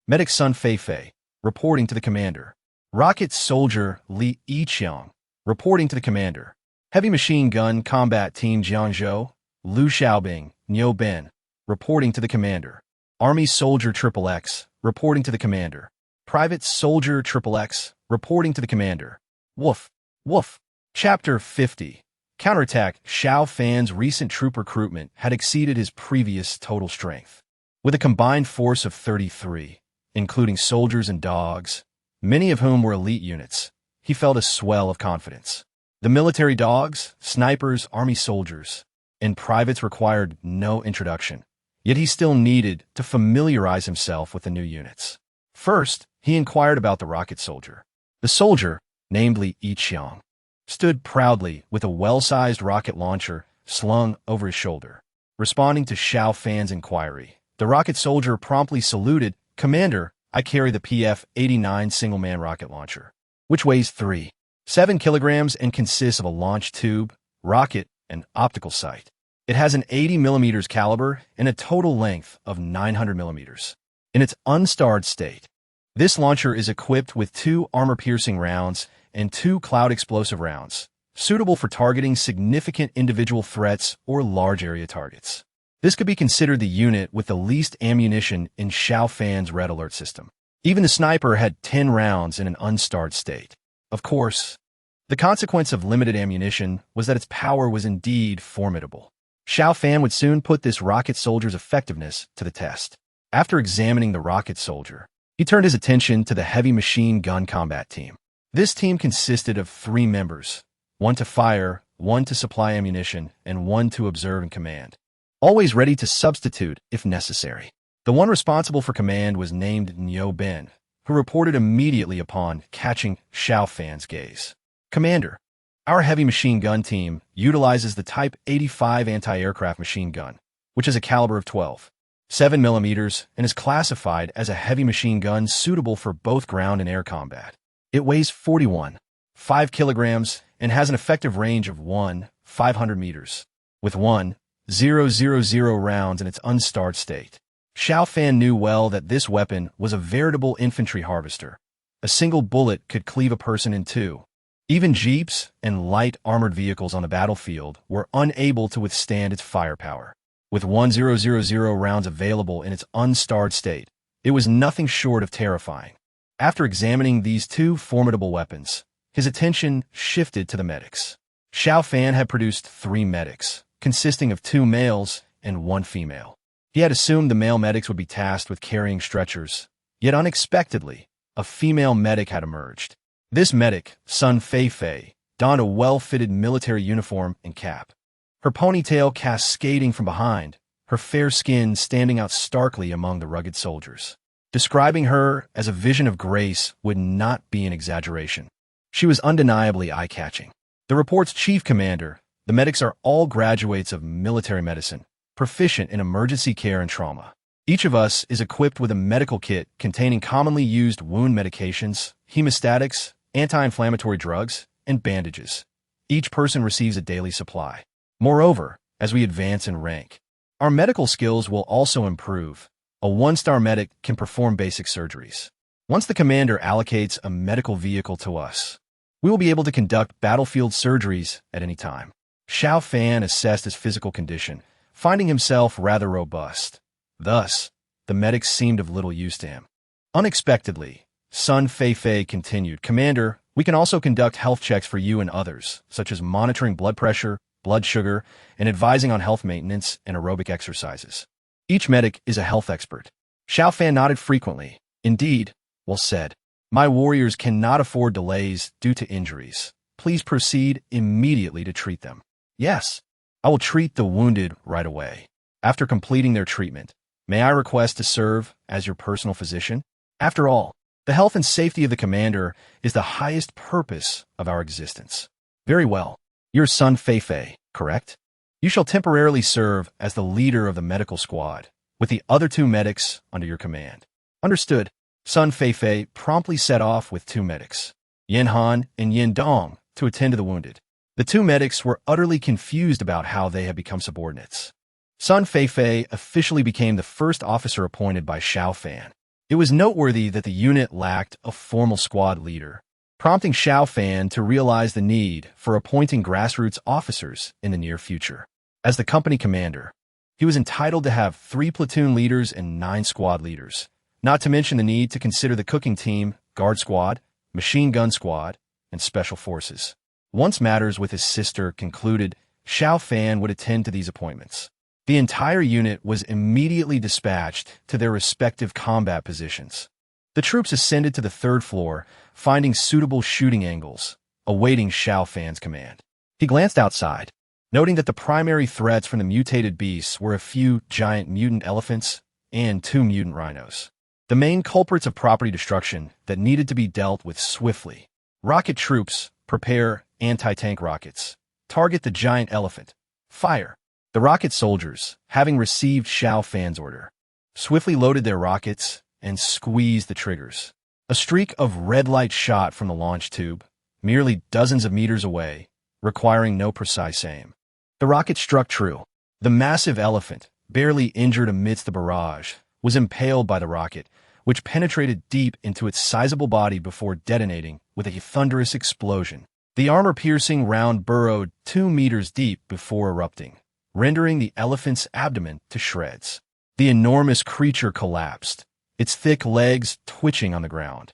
Medic Sun Feifei, reporting to the commander. Rocket soldier Li Yiqiang, reporting to the commander. Heavy machine gun combat team Jiangzhou, Lu Xiaobing, Niu Ben, reporting to the commander. Army soldier XXX, reporting to the commander. Private soldier XXX, reporting to the commander. Woof, woof. Chapter 50. Counterattack. Xiao Fan's recent troop recruitment had exceeded his previous total strength. With a combined force of 33, including soldiers and dogs, many of whom were elite units, he felt a swell of confidence. The military dogs, snipers, army soldiers, and privates required no introduction, yet he still needed to familiarize himself with the new units. First, he inquired about the rocket soldier. The soldier, named Li Yiqiang, stood proudly with a well-sized rocket launcher slung over his shoulder. Responding to Xiao Fan's inquiry, the rocket soldier promptly saluted, "Commander, I carry the PF-89 single-man rocket launcher, which weighs 3.7 kilograms and consists of a launch tube, rocket, and optical sight. It has an 80 millimeters caliber and a total length of 900 millimeters. In its unstarred state, this launcher is equipped with 2 armor-piercing rounds and 2 cloud-explosive rounds, suitable for targeting significant individual threats or large-area targets. This could be considered the unit with the least ammunition in Xiao Fan's red alert system. Even the sniper had 10 rounds in an unstarred state. Of course, the consequence of limited ammunition was that its power was indeed formidable. Xiao Fan would soon put this rocket soldier's effectiveness to the test. After examining the rocket soldier, He turned his attention to the heavy machine gun combat team. This team consisted of 3 members, one to fire, one to supply ammunition, and one to observe and command, always ready to substitute if necessary. The one responsible for command was named Nyo Ben, who reported immediately upon catching Xiao Fan's gaze. Commander, our heavy machine gun team utilizes the Type 85 anti-aircraft machine gun, which is a caliber of 12.7 millimeters and is classified as a heavy machine gun suitable for both ground and air combat. It weighs 41.5 kilograms and has an effective range of 500 meters, with 1,000 rounds in its unstarred state. Xiao Fan knew well that this weapon was a veritable infantry harvester. A single bullet could cleave a person in 2. Even jeeps and light armored vehicles on the battlefield were unable to withstand its firepower. With 1,000 rounds available in its unstarred state, it was nothing short of terrifying. After examining these 2 formidable weapons, his attention shifted to the medics. Xiao Fan had produced 3 medics, consisting of 2 males and 1 female. He had assumed the male medics would be tasked with carrying stretchers, yet unexpectedly, a female medic had emerged. This medic, Sun Fei, donned a well-fitted military uniform and cap. Her ponytail cascading from behind, her fair skin standing out starkly among the rugged soldiers. Describing her as a vision of grace would not be an exaggeration. She was undeniably eye-catching. The report's chief commander, the medics are all graduates of military medicine, proficient in emergency care and trauma. Each of us is equipped with a medical kit containing commonly used wound medications, hemostatics, anti-inflammatory drugs, and bandages. Each person receives a daily supply. Moreover, as we advance in rank, our medical skills will also improve. A 1-star medic can perform basic surgeries. Once the commander allocates a medical vehicle to us, we will be able to conduct battlefield surgeries at any time. Xiao Fan assessed his physical condition, finding himself rather robust. Thus, the medics seemed of little use to him. Unexpectedly, Sun Fei continued, "Commander, we can also conduct health checks for you and others, such as monitoring blood pressure, blood sugar, and advising on health maintenance and aerobic exercises. Each medic is a health expert." Xiao Fan nodded frequently. "Indeed, well said. My warriors cannot afford delays due to injuries. Please proceed immediately to treat them." "Yes, I will treat the wounded right away. After completing their treatment, may I request to serve as your personal physician? After all, the health and safety of the commander is the highest purpose of our existence." "Very well. You're Sun Fei, correct? You shall temporarily serve as the leader of the medical squad, with the other 2 medics under your command." "Understood." Sun Fei promptly set off with 2 medics, Yin Han and Yin Dong, to attend to the wounded. The 2 medics were utterly confused about how they had become subordinates. Sun Fei officially became the first officer appointed by Xiao Fan. It was noteworthy that the unit lacked a formal squad leader, prompting Xiao Fan to realize the need for appointing grassroots officers in the near future. As the company commander, he was entitled to have 3 platoon leaders and 9 squad leaders, not to mention the need to consider the cooking team, guard squad, machine gun squad, and special forces. Once matters with his sister concluded, Xiao Fan would attend to these appointments. The entire unit was immediately dispatched to their respective combat positions. The troops ascended to the 3rd floor, finding suitable shooting angles, awaiting Xiao Fan's command. He glanced outside, noting that the primary threats from the mutated beasts were a few giant mutant elephants and 2 mutant rhinos. The main culprits of property destruction that needed to be dealt with swiftly. Rocket troops, prepare anti-tank rockets. Target the giant elephant. Fire. The rocket soldiers, having received Xiao Fan's order, swiftly loaded their rockets and squeezed the triggers. A streak of red light shot from the launch tube, merely dozens of meters away, requiring no precise aim. The rocket struck true. The massive elephant, barely injured amidst the barrage, was impaled by the rocket, which penetrated deep into its sizable body before detonating with a thunderous explosion. The armor-piercing round burrowed 2 meters deep before erupting, rendering the elephant's abdomen to shreds. The enormous creature collapsed, its thick legs twitching on the ground,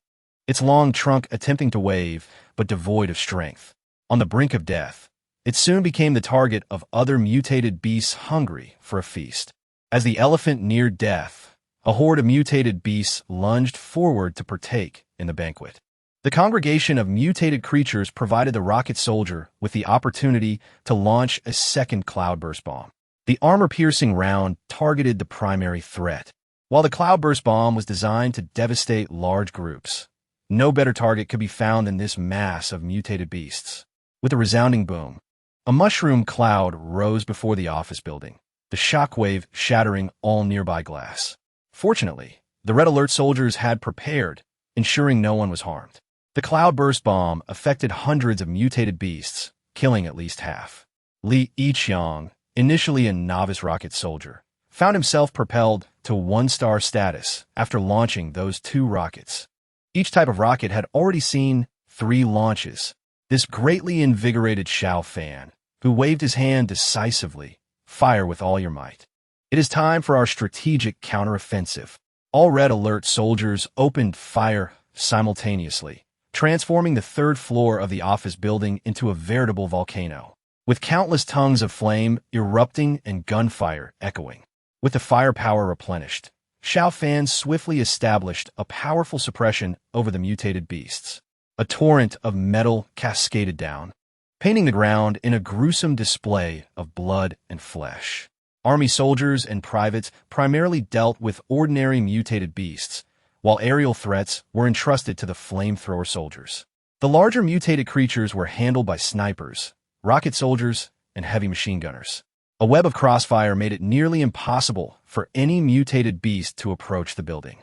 its long trunk attempting to wave, but devoid of strength. On the brink of death, it soon became the target of other mutated beasts hungry for a feast. As the elephant neared death, a horde of mutated beasts lunged forward to partake in the banquet. The congregation of mutated creatures provided the rocket soldier with the opportunity to launch a second cloudburst bomb. The armor-piercing round targeted the primary threat. While the cloudburst bomb was designed to devastate large groups, no better target could be found than this mass of mutated beasts. With a resounding boom, a mushroom cloud rose before the office building, the shockwave shattering all nearby glass. Fortunately, the red alert soldiers had prepared, ensuring no one was harmed. The cloudburst bomb affected hundreds of mutated beasts, killing at least half. Li Yiqiang, initially a novice rocket soldier, found himself propelled to 1-star status after launching those 2 rockets. Each type of rocket had already seen 3 launches. This greatly invigorated Xiao Fan, who waved his hand decisively. Fire with all your might. It is time for our strategic counteroffensive. All red alert soldiers opened fire simultaneously, transforming the 3rd floor of the office building into a veritable volcano, with countless tongues of flame erupting and gunfire echoing. With the firepower replenished, Xiao Fan swiftly established a powerful suppression over the mutated beasts. A torrent of metal cascaded down, painting the ground in a gruesome display of blood and flesh. Army soldiers and privates primarily dealt with ordinary mutated beasts, while aerial threats were entrusted to the flamethrower soldiers. The larger mutated creatures were handled by snipers, rocket soldiers, and heavy machine gunners. A web of crossfire made it nearly impossible for any mutated beast to approach the building.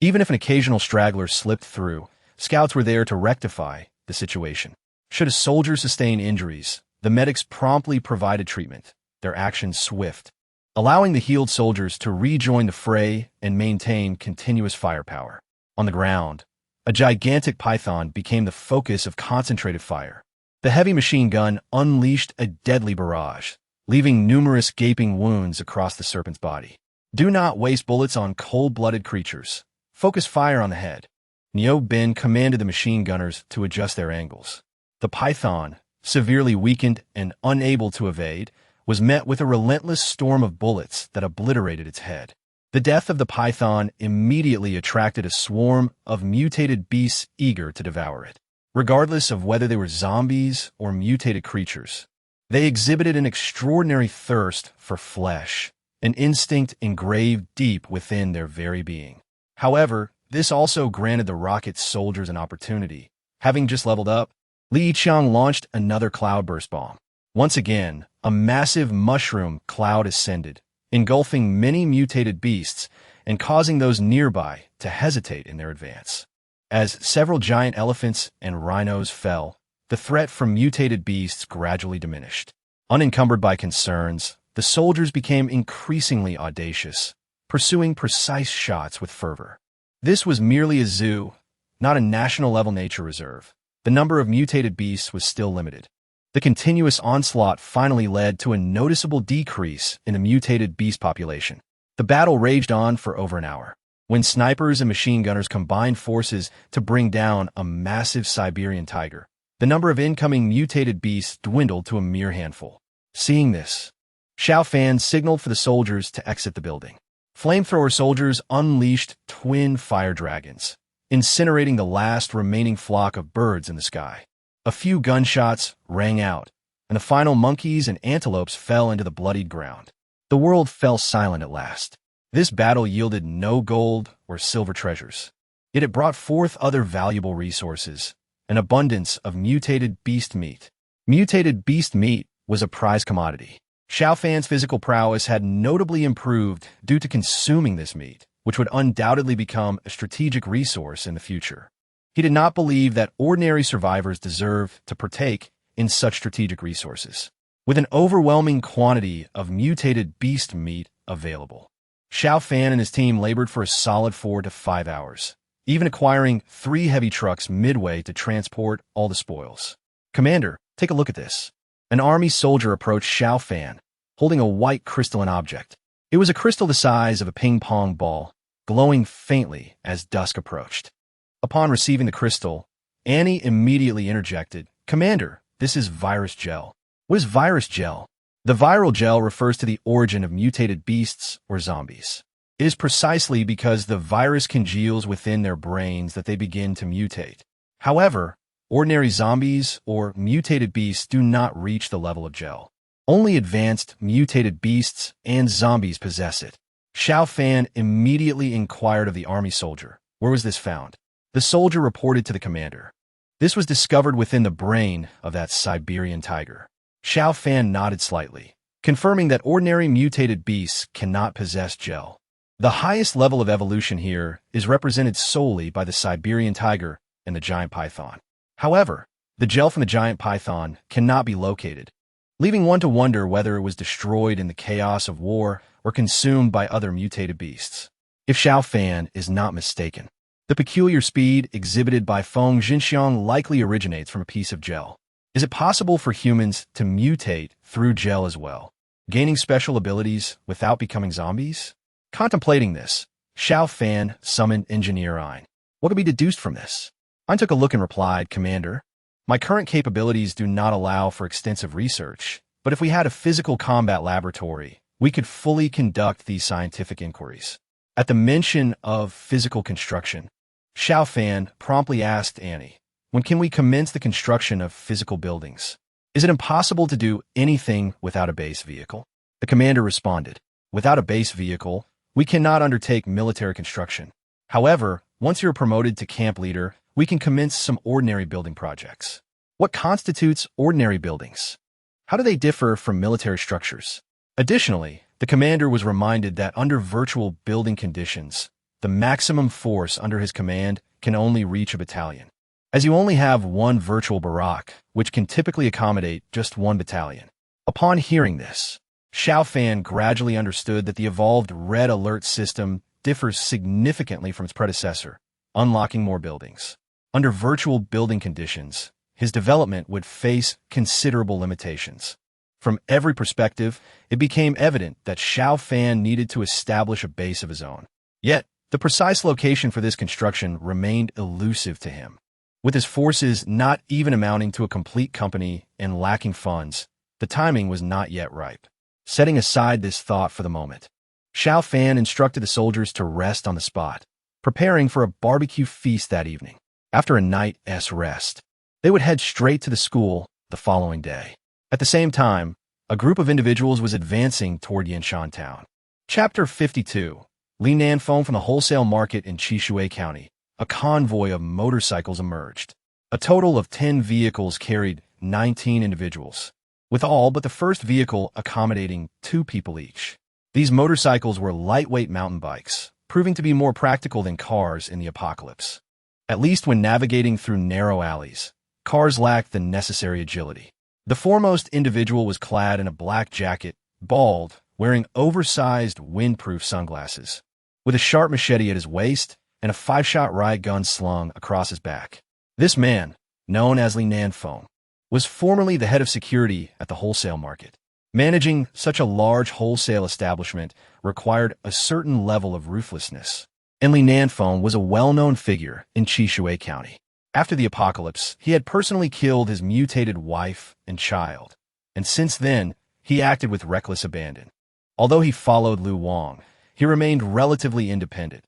Even if an occasional straggler slipped through, scouts were there to rectify the situation. Should a soldier sustain injuries, the medics promptly provided treatment, their actions swift, allowing the healed soldiers to rejoin the fray and maintain continuous firepower. On the ground, a gigantic python became the focus of concentrated fire. The heavy machine gun unleashed a deadly barrage, leaving numerous gaping wounds across the serpent's body. Do not waste bullets on cold-blooded creatures. Focus fire on the head. Niu Bin commanded the machine gunners to adjust their angles. The python, severely weakened and unable to evade, was met with a relentless storm of bullets that obliterated its head. The death of the python immediately attracted a swarm of mutated beasts eager to devour it. Regardless of whether they were zombies or mutated creatures, they exhibited an extraordinary thirst for flesh, an instinct engraved deep within their very being. However, this also granted the rocket soldiers an opportunity. Having just leveled up, Li Yiqiang launched another cloudburst bomb. Once again, a massive mushroom cloud ascended, engulfing many mutated beasts and causing those nearby to hesitate in their advance. As several giant elephants and rhinos fell, the threat from mutated beasts gradually diminished. Unencumbered by concerns, the soldiers became increasingly audacious, pursuing precise shots with fervor. This was merely a zoo, not a national-level nature reserve. The number of mutated beasts was still limited. The continuous onslaught finally led to a noticeable decrease in the mutated beast population. The battle raged on for over an hour. When snipers and machine gunners combined forces to bring down a massive Siberian tiger, the number of incoming mutated beasts dwindled to a mere handful. Seeing this, Xiao Fan signaled for the soldiers to exit the building. Flamethrower soldiers unleashed twin fire dragons, incinerating the last remaining flock of birds in the sky. A few gunshots rang out, and the final monkeys and antelopes fell into the bloodied ground. The world fell silent at last. This battle yielded no gold or silver treasures, yet it brought forth other valuable resources, an abundance of mutated beast meat. Mutated beast meat was a prized commodity. Xiao Fan's physical prowess had notably improved due to consuming this meat, which would undoubtedly become a strategic resource in the future. He did not believe that ordinary survivors deserved to partake in such strategic resources. With an overwhelming quantity of mutated beast meat available, Xiao Fan and his team labored for a solid 4 to 5 hours, even acquiring 3 heavy trucks midway to transport all the spoils. "Commander, take a look at this." An army soldier approached Xiao Fan, holding a white crystalline object. It was a crystal the size of a ping-pong ball, glowing faintly as dusk approached. Upon receiving the crystal, Annie immediately interjected, "Commander, this is virus gel." "What is virus gel?" The viral gel refers to the origin of mutated beasts or zombies. It is precisely because the virus congeals within their brains that they begin to mutate. However, ordinary zombies or mutated beasts do not reach the level of gel. Only advanced, mutated beasts and zombies possess it. Xiao Fan immediately inquired of the army soldier, where was this found? The soldier reported to the commander. This was discovered within the brain of that Siberian tiger. Xiao Fan nodded slightly, confirming that ordinary mutated beasts cannot possess gel. The highest level of evolution here is represented solely by the Siberian tiger and the giant python. However, the gel from the giant python cannot be located, leaving one to wonder whether it was destroyed in the chaos of war or consumed by other mutated beasts. If Xiao Fan is not mistaken, the peculiar speed exhibited by Feng Xinxiang likely originates from a piece of gel. Is it possible for humans to mutate through gel as well, gaining special abilities without becoming zombies? Contemplating this, Xiao Fan summoned Engineer Ein. What could be deduced from this? Ein took a look and replied, Commander, my current capabilities do not allow for extensive research, but if we had a physical combat laboratory, we could fully conduct these scientific inquiries. At the mention of physical construction, Xiao Fan promptly asked Annie, when can we commence the construction of physical buildings? Is it impossible to do anything without a base vehicle? The commander responded, without a base vehicle, we cannot undertake military construction. However, once you're promoted to camp leader, we can commence some ordinary building projects. What constitutes ordinary buildings? How do they differ from military structures? Additionally, the commander was reminded that under virtual building conditions, the maximum force under his command can only reach a battalion, as you only have one virtual barrack, which can typically accommodate just one battalion. Upon hearing this, Xiao Fan gradually understood that the evolved red alert system differs significantly from its predecessor, unlocking more buildings. Under virtual building conditions, his development would face considerable limitations. From every perspective, it became evident that Xiao Fan needed to establish a base of his own. Yet, the precise location for this construction remained elusive to him. With his forces not even amounting to a complete company and lacking funds, the timing was not yet ripe. Setting aside this thought for the moment, Xiao Fan instructed the soldiers to rest on the spot, preparing for a barbecue feast that evening. After a night's rest, they would head straight to the school the following day. At the same time, a group of individuals was advancing toward Yanshan Town. Chapter 52. Li Nanfeng from the wholesale market in Qishui County. A convoy of motorcycles emerged. A total of 10 vehicles carried 19 individuals, with all but the first vehicle accommodating 2 people each. These motorcycles were lightweight mountain bikes, proving to be more practical than cars in the apocalypse. At least when navigating through narrow alleys, cars lacked the necessary agility. The foremost individual was clad in a black jacket, bald, wearing oversized windproof sunglasses, with a sharp machete at his waist and a 5-shot riot gun slung across his back. This man, known as Li Nanfeng, was formerly the head of security at the wholesale market. Managing such a large wholesale establishment required a certain level of ruthlessness, and Li Nanfeng was a well-known figure in Qishui County. After the apocalypse, he had personally killed his mutated wife and child, and since then, he acted with reckless abandon. Although he followed Lu Wang, he remained relatively independent.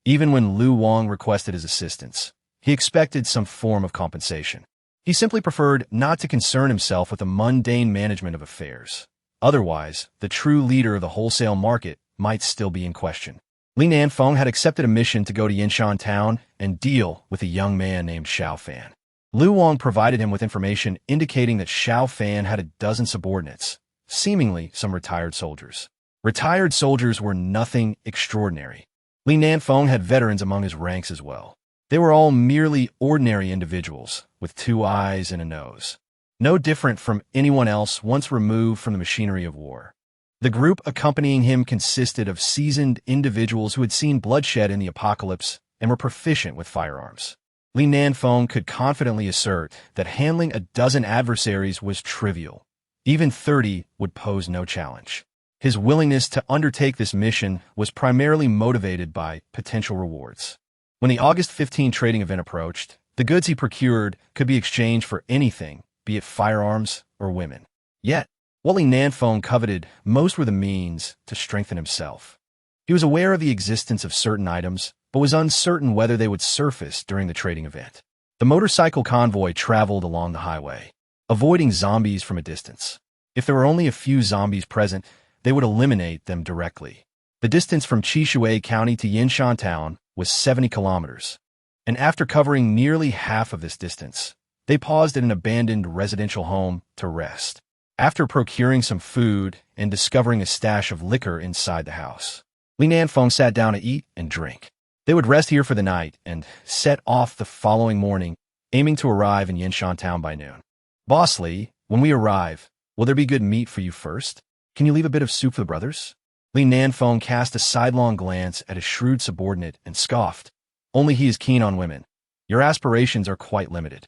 Even when Lu Wang requested his assistance, he expected some form of compensation. He simply preferred not to concern himself with the mundane management of affairs. Otherwise, the true leader of the wholesale market might still be in question. Li Nanfeng had accepted a mission to go to Yanshan Town and deal with a young man named Xiao Fan. Lu Wang provided him with information indicating that Xiao Fan had a dozen subordinates, seemingly some retired soldiers. Retired soldiers were nothing extraordinary. Li Nanfeng had veterans among his ranks as well. They were all merely ordinary individuals, with 2 eyes and a nose. No different from anyone else once removed from the machinery of war. The group accompanying him consisted of seasoned individuals who had seen bloodshed in the apocalypse and were proficient with firearms. Li Nanfeng could confidently assert that handling a dozen adversaries was trivial. Even 30 would pose no challenge. His willingness to undertake this mission was primarily motivated by potential rewards. When the August 15 trading event approached, the goods he procured could be exchanged for anything, be it firearms or women. Yet, what Li Nanfeng coveted most were the means to strengthen himself. He was aware of the existence of certain items, but was uncertain whether they would surface during the trading event. The motorcycle convoy traveled along the highway, avoiding zombies from a distance. If there were only a few zombies present, they would eliminate them directly. The distance from Xiao County to Yinshan Town was 70 kilometers, and after covering nearly half of this distance, they paused at an abandoned residential home to rest. After procuring some food and discovering a stash of liquor inside the house, Li Nanfeng sat down to eat and drink. They would rest here for the night and set off the following morning, aiming to arrive in Yinshan Town by noon. Boss Li, when we arrive, will there be good meat for you first? Can you leave a bit of soup for the brothers? Li Nanfeng cast a sidelong glance at his shrewd subordinate and scoffed. Only he is keen on women. Your aspirations are quite limited.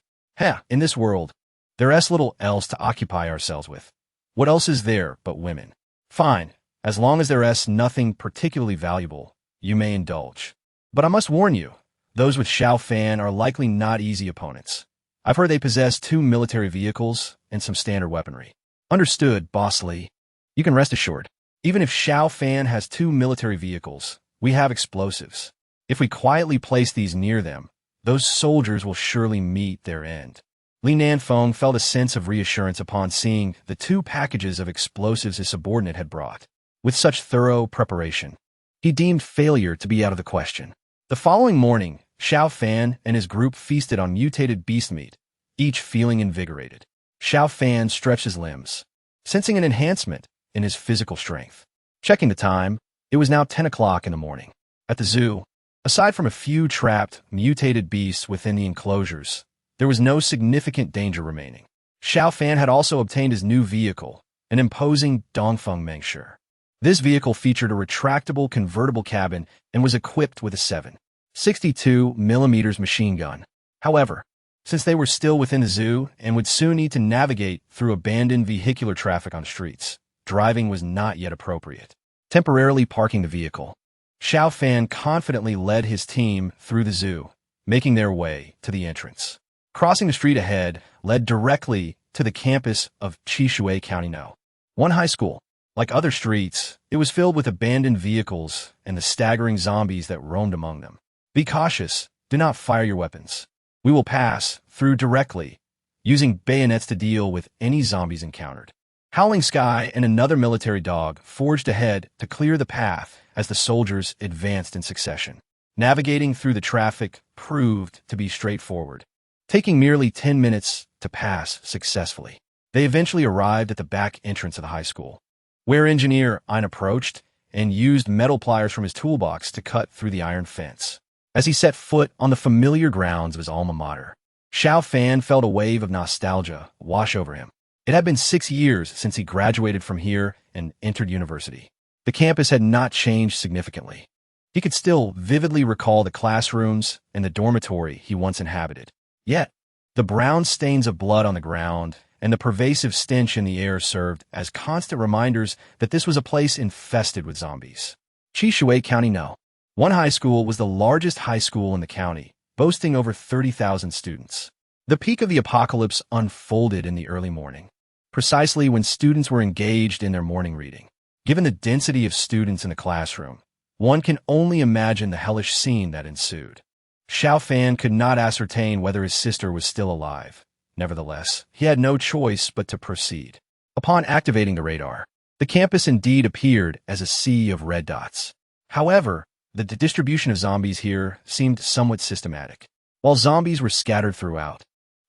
In this world, there's little else to occupy ourselves with. What else is there but women? Fine, as long as there's nothing particularly valuable, you may indulge. But I must warn you, those with Xiao Fan are likely not easy opponents. I've heard they possess 2 military vehicles and some standard weaponry. Understood, Boss Li. You can rest assured. Even if Xiao Fan has 2 military vehicles, we have explosives. If we quietly place these near them, those soldiers will surely meet their end. Li Nanfeng felt a sense of reassurance upon seeing the 2 packages of explosives his subordinate had brought. With such thorough preparation, he deemed failure to be out of the question. The following morning, Xiao Fan and his group feasted on mutated beast meat, each feeling invigorated. Xiao Fan stretched his limbs, sensing an enhancement in his physical strength. Checking the time, it was now 10 o'clock in the morning. At the zoo, aside from a few trapped, mutated beasts within the enclosures, there was no significant danger remaining. Xiao Fan had also obtained his new vehicle, an imposing Dongfeng Mengshe. This vehicle featured a retractable convertible cabin and was equipped with a 7.62mm machine gun. However, since they were still within the zoo and would soon need to navigate through abandoned vehicular traffic on streets, driving was not yet appropriate. Temporarily parking the vehicle, Xiao Fan confidently led his team through the zoo, making their way to the entrance. Crossing the street ahead led directly to the campus of Xiao County No. 1 high school. Like other streets, it was filled with abandoned vehicles and the staggering zombies that roamed among them. Be cautious, do not fire your weapons. We will pass through directly, using bayonets to deal with any zombies encountered. Howling Sky and another military dog forged ahead to clear the path as the soldiers advanced in succession. Navigating through the traffic proved to be straightforward, taking merely 10 minutes to pass successfully. They eventually arrived at the back entrance of the high school, where Engineer Ein approached and used metal pliers from his toolbox to cut through the iron fence. As he set foot on the familiar grounds of his alma mater, Xiao Fan felt a wave of nostalgia wash over him. It had been 6 years since he graduated from here and entered university. The campus had not changed significantly. He could still vividly recall the classrooms and the dormitory he once inhabited. Yet, the brown stains of blood on the ground and the pervasive stench in the air served as constant reminders that this was a place infested with zombies. Xiao County No. 1 high school was the largest high school in the county, boasting over 30,000 students. The peak of the apocalypse unfolded in the early morning, precisely when students were engaged in their morning reading. Given the density of students in the classroom, one can only imagine the hellish scene that ensued. Xiao Fan could not ascertain whether his sister was still alive. Nevertheless, he had no choice but to proceed. Upon activating the radar, the campus indeed appeared as a sea of red dots. However, the distribution of zombies here seemed somewhat systematic. While zombies were scattered throughout,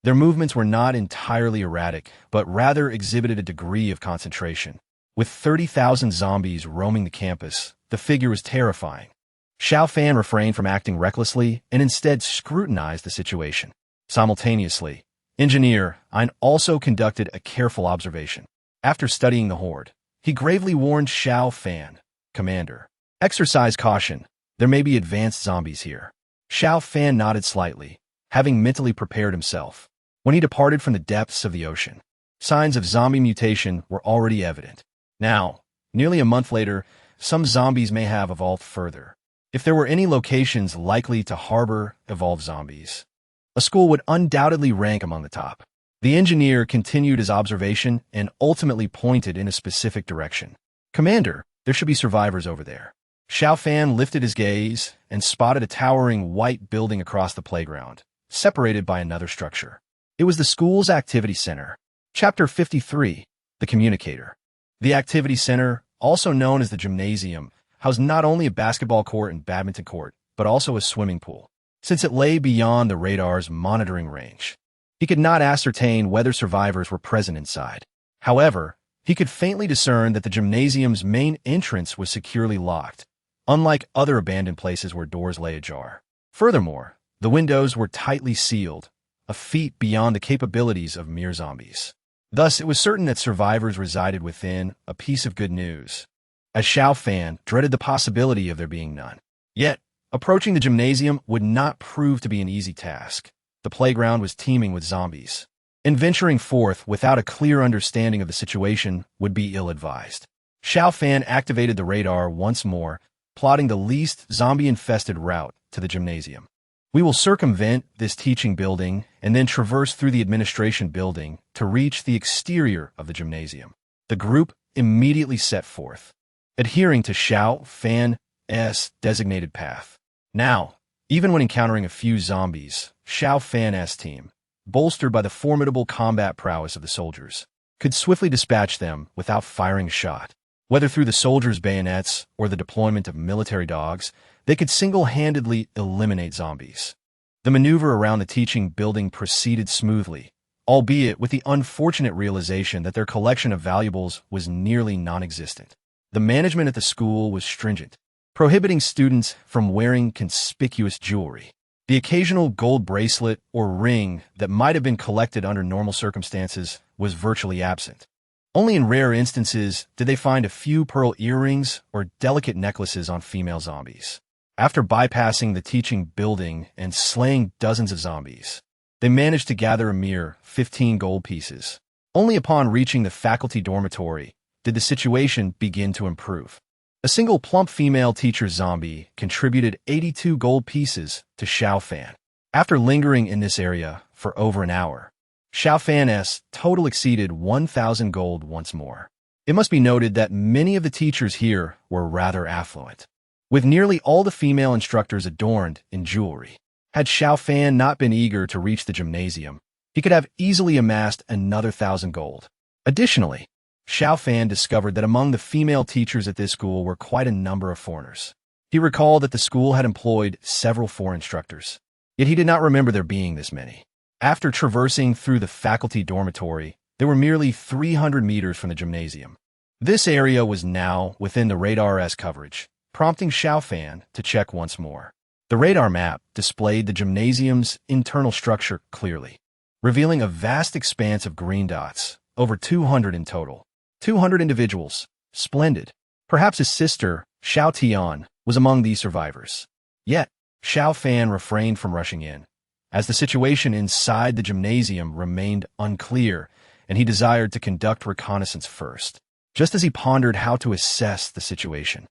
their movements were not entirely erratic, but rather exhibited a degree of concentration. With 30,000 zombies roaming the campus, the figure was terrifying. Xiao Fan refrained from acting recklessly and instead scrutinized the situation. Simultaneously, Engineer Ein also conducted a careful observation. After studying the horde, he gravely warned Xiao Fan, "Commander, exercise caution. There may be advanced zombies here." Xiao Fan nodded slightly, having mentally prepared himself. When he departed from the depths of the ocean, signs of zombie mutation were already evident. Now, nearly a month later, some zombies may have evolved further. If there were any locations likely to harbor evolved zombies, a school would undoubtedly rank among the top. The engineer continued his observation and ultimately pointed in a specific direction. "Commander, there should be survivors over there." Xiao Fan lifted his gaze and spotted a towering white building across the playground, separated by another structure. It was the school's activity center. Chapter 53, The Communicator. The activity center, also known as the gymnasium, housed not only a basketball court and badminton court, but also a swimming pool. Since it lay beyond the radar's monitoring range, he could not ascertain whether survivors were present inside. However, he could faintly discern that the gymnasium's main entrance was securely locked, unlike other abandoned places where doors lay ajar. Furthermore, the windows were tightly sealed, a feat beyond the capabilities of mere zombies. Thus, it was certain that survivors resided within, a piece of good news, as Xiao Fan dreaded the possibility of there being none. Yet, approaching the gymnasium would not prove to be an easy task. The playground was teeming with zombies, and venturing forth without a clear understanding of the situation would be ill-advised. Xiao Fan activated the radar once more, plotting the least zombie-infested route to the gymnasium. We will circumvent this teaching building and then traverse through the administration building to reach the exterior of the gymnasium. The group immediately set forth, adhering to Xiao Fan's designated path. Now, even when encountering a few zombies, Xiao Fan's team, bolstered by the formidable combat prowess of the soldiers, could swiftly dispatch them without firing a shot. Whether through the soldiers' bayonets or the deployment of military dogs, they could single-handedly eliminate zombies. The maneuver around the teaching building proceeded smoothly, albeit with the unfortunate realization that their collection of valuables was nearly non-existent. The management at the school was stringent, prohibiting students from wearing conspicuous jewelry. The occasional gold bracelet or ring that might have been collected under normal circumstances was virtually absent. Only in rare instances did they find a few pearl earrings or delicate necklaces on female zombies. After bypassing the teaching building and slaying dozens of zombies, they managed to gather a mere 15 gold pieces. Only upon reaching the faculty dormitory did the situation begin to improve. A single plump female teacher zombie contributed 82 gold pieces to Xiao Fan. After lingering in this area for over an hour, Xiao Fan's total exceeded 1,000 gold once more. It must be noted that many of the teachers here were rather affluent, with nearly all the female instructors adorned in jewelry. Had Xiao Fan not been eager to reach the gymnasium, he could have easily amassed another 1,000 gold. Additionally, Xiao Fan discovered that among the female teachers at this school were quite a number of foreigners. He recalled that the school had employed several foreign instructors, yet he did not remember there being this many. After traversing through the faculty dormitory, they were merely 300 meters from the gymnasium. This area was now within the radar's coverage, prompting Xiao Fan to check once more. The radar map displayed the gymnasium's internal structure clearly, revealing a vast expanse of green dots, over 200 in total. 200 individuals. Splendid. Perhaps his sister, Xiao Tian, was among these survivors. Yet, Xiao Fan refrained from rushing in, as the situation inside the gymnasium remained unclear, and he desired to conduct reconnaissance first. Just as he pondered how to assess the situation,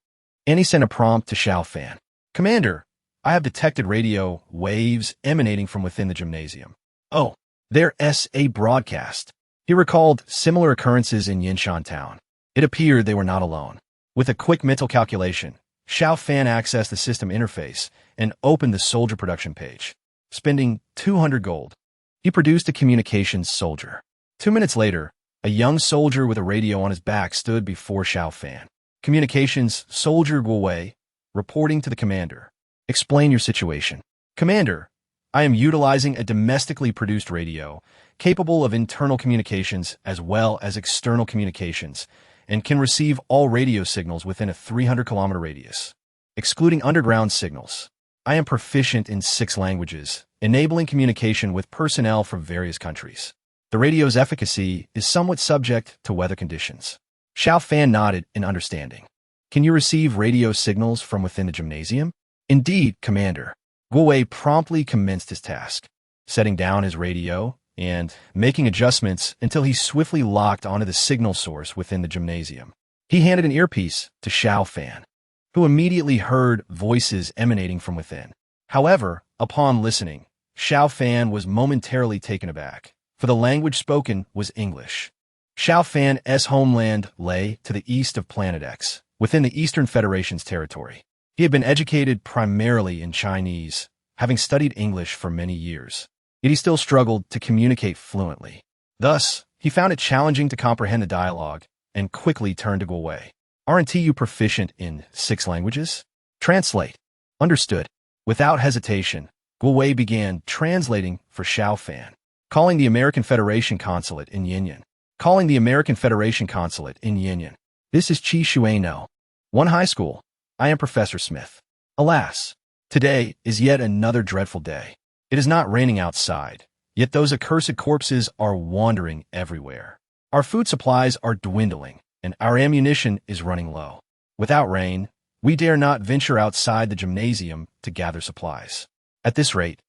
Annie sent a prompt to Xiao Fan. "Commander, I have detected radio waves emanating from within the gymnasium." "Oh, there's a broadcast." He recalled similar occurrences in Yinshan Town. It appeared they were not alone. With a quick mental calculation, Xiao Fan accessed the system interface and opened the soldier production page. Spending 200 gold, he produced a communications soldier. 2 minutes later, a young soldier with a radio on his back stood before Xiao Fan. "Communications soldier Guowei, reporting to the commander. Explain your situation." "Commander, I am utilizing a domestically produced radio, capable of internal communications as well as external communications, and can receive all radio signals within a 300-kilometer radius, excluding underground signals. I am proficient in 6 languages, enabling communication with personnel from various countries. The radio's efficacy is somewhat subject to weather conditions." Xiao Fan nodded in understanding. "Can you receive radio signals from within the gymnasium?" "Indeed, Commander." Guowei promptly commenced his task, setting down his radio and making adjustments until he swiftly locked onto the signal source within the gymnasium. He handed an earpiece to Xiao Fan, who immediately heard voices emanating from within. However, upon listening, Xiao Fan was momentarily taken aback, for the language spoken was English. Xiao Fan's homeland lay to the east of Planet X, within the Eastern Federation's territory. He had been educated primarily in Chinese, having studied English for many years. Yet he still struggled to communicate fluently. Thus, he found it challenging to comprehend the dialogue and quickly turned to Guowei. Aren't you proficient in 6 languages? Translate. Understood. Without hesitation, Guowei began translating for Xiao Fan. Calling the American Federation Consulate in Yinyan. Calling the American Federation Consulate in Yinyan. This is Chi Shui No. 1 high school. I am Professor Smith. Alas, today is yet another dreadful day. It is not raining outside, yet those accursed corpses are wandering everywhere. Our food supplies are dwindling, and our ammunition is running low. Without rain, we dare not venture outside the gymnasium to gather supplies. At this rate,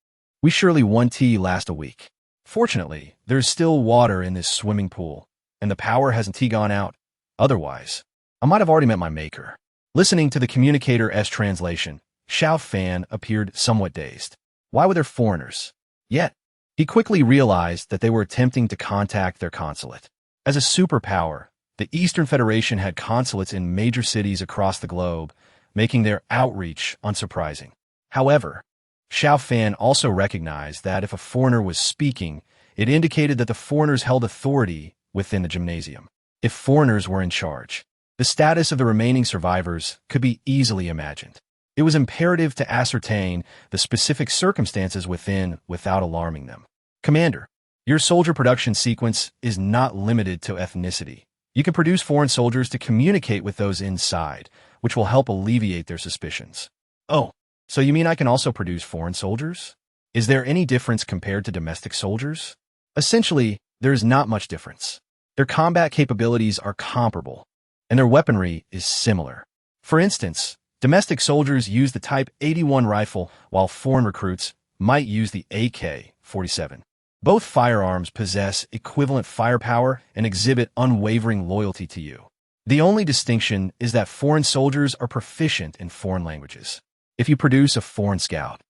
we surely one tea last a week. Fortunately, there is still water in this swimming pool, and the power hasn't gone out. Otherwise, I might have already met my maker. Listening to the communicator's translation, Xiao Fan appeared somewhat dazed. Why were there foreigners? Yet, he quickly realized that they were attempting to contact their consulate. As a superpower, the Eastern Federation had consulates in major cities across the globe, making their outreach unsurprising. However, Xiao Fan also recognized that if a foreigner was speaking, it indicated that the foreigners held authority within the gymnasium. If foreigners were in charge, the status of the remaining survivors could be easily imagined. It was imperative to ascertain the specific circumstances within without alarming them. Commander, your soldier production sequence is not limited to ethnicity. You can produce foreign soldiers to communicate with those inside, which will help alleviate their suspicions. Oh, so you mean I can also produce foreign soldiers? Is there any difference compared to domestic soldiers? Essentially, there is not much difference. Their combat capabilities are comparable, and their weaponry is similar. For instance, domestic soldiers use the Type 81 rifle, while foreign recruits might use the AK-47. Both firearms possess equivalent firepower and exhibit unwavering loyalty to you. The only distinction is that foreign soldiers are proficient in foreign languages. If you produce a foreign scout,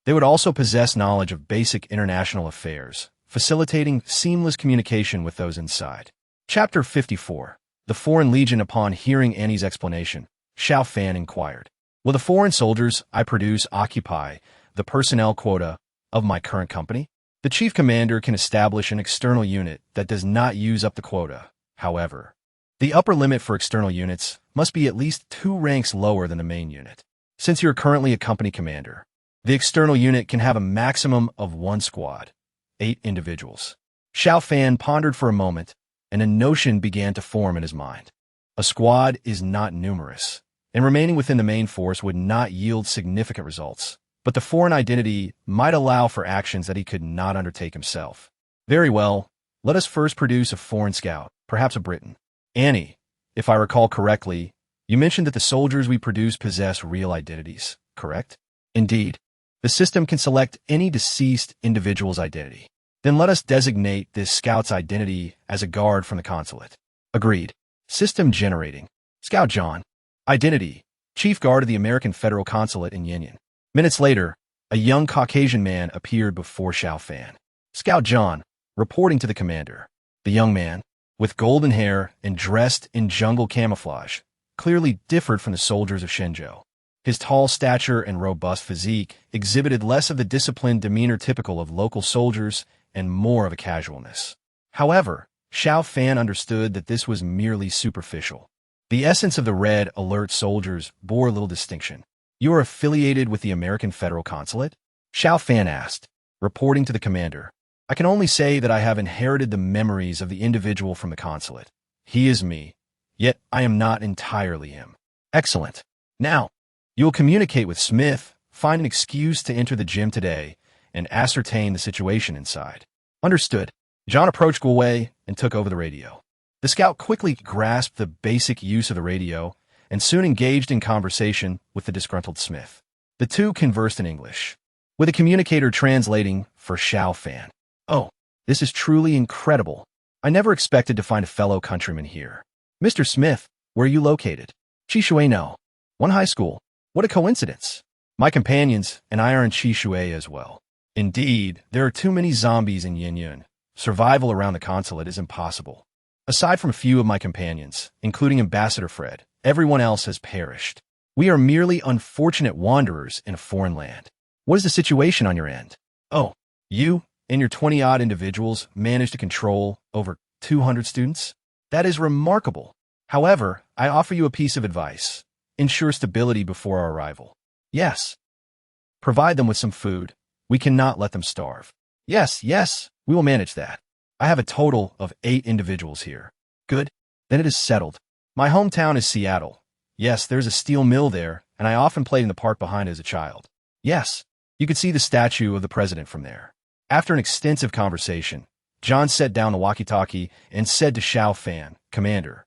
they would also possess knowledge of basic international affairs, facilitating seamless communication with those inside. Chapter 54. The Foreign Legion. Upon hearing Annie's explanation, Xiao Fan inquired, will the foreign soldiers I produce occupy the personnel quota of my current company? The chief commander can establish an external unit that does not use up the quota. However, the upper limit for external units must be at least 2 ranks lower than the main unit. Since you're currently a company commander, the external unit can have a maximum of 1 squad, 8 individuals. Xiao Fan pondered for a moment, and a notion began to form in his mind. A squad is not numerous, and remaining within the main force would not yield significant results. But the foreign identity might allow for actions that he could not undertake himself. Very well, let us first produce a foreign scout, perhaps a Briton. Annie, if I recall correctly, you mentioned that the soldiers we produce possess real identities, correct? Indeed. The system can select any deceased individual's identity. Then let us designate this scout's identity as a guard from the consulate. Agreed. System generating. Scout John. Identity. Chief guard of the American Federal Consulate in Yinyan. Minutes later, a young Caucasian man appeared before Xiao Fan. Scout John, reporting to the commander. The young man, with golden hair and dressed in jungle camouflage, clearly differed from the soldiers of Shenzhou. His tall stature and robust physique exhibited less of the disciplined demeanor typical of local soldiers and more of a casualness. However, Xiao Fan understood that this was merely superficial. The essence of the red alert soldiers bore little distinction. You are affiliated with the American Federal Consulate? Xiao Fan asked, reporting to the commander. I can only say that I have inherited the memories of the individual from the consulate. He is me, yet I am not entirely him. Excellent. Now, you will communicate with Smith, find an excuse to enter the gym today, and ascertain the situation inside. Understood. John approached Guowei and took over the radio. The scout quickly grasped the basic use of the radio and soon engaged in conversation with the disgruntled Smith. The two conversed in English, with a communicator translating for Xiao Fan. Oh, this is truly incredible. I never expected to find a fellow countryman here. Mr. Smith, where are you located? Chishui No. 1 high school. What a coincidence. My companions and I are in Chishui as well. Indeed, there are too many zombies in Yinyan. Survival around the consulate is impossible. Aside from a few of my companions, including Ambassador Fred, everyone else has perished. We are merely unfortunate wanderers in a foreign land. What is the situation on your end? Oh, you and your 20-odd individuals managed to control over 200 students? That is remarkable. However, I offer you a piece of advice. Ensure stability before our arrival. Yes. Provide them with some food. We cannot let them starve. Yes, we will manage that. I have a total of 8 individuals here. Good. Then it is settled. My hometown is Seattle. Yes, there's a steel mill there, and I often played in the park behind as a child. Yes, you could see the statue of the president from there. After an extensive conversation, John set down the walkie-talkie and said to Xiao Fan, Commander,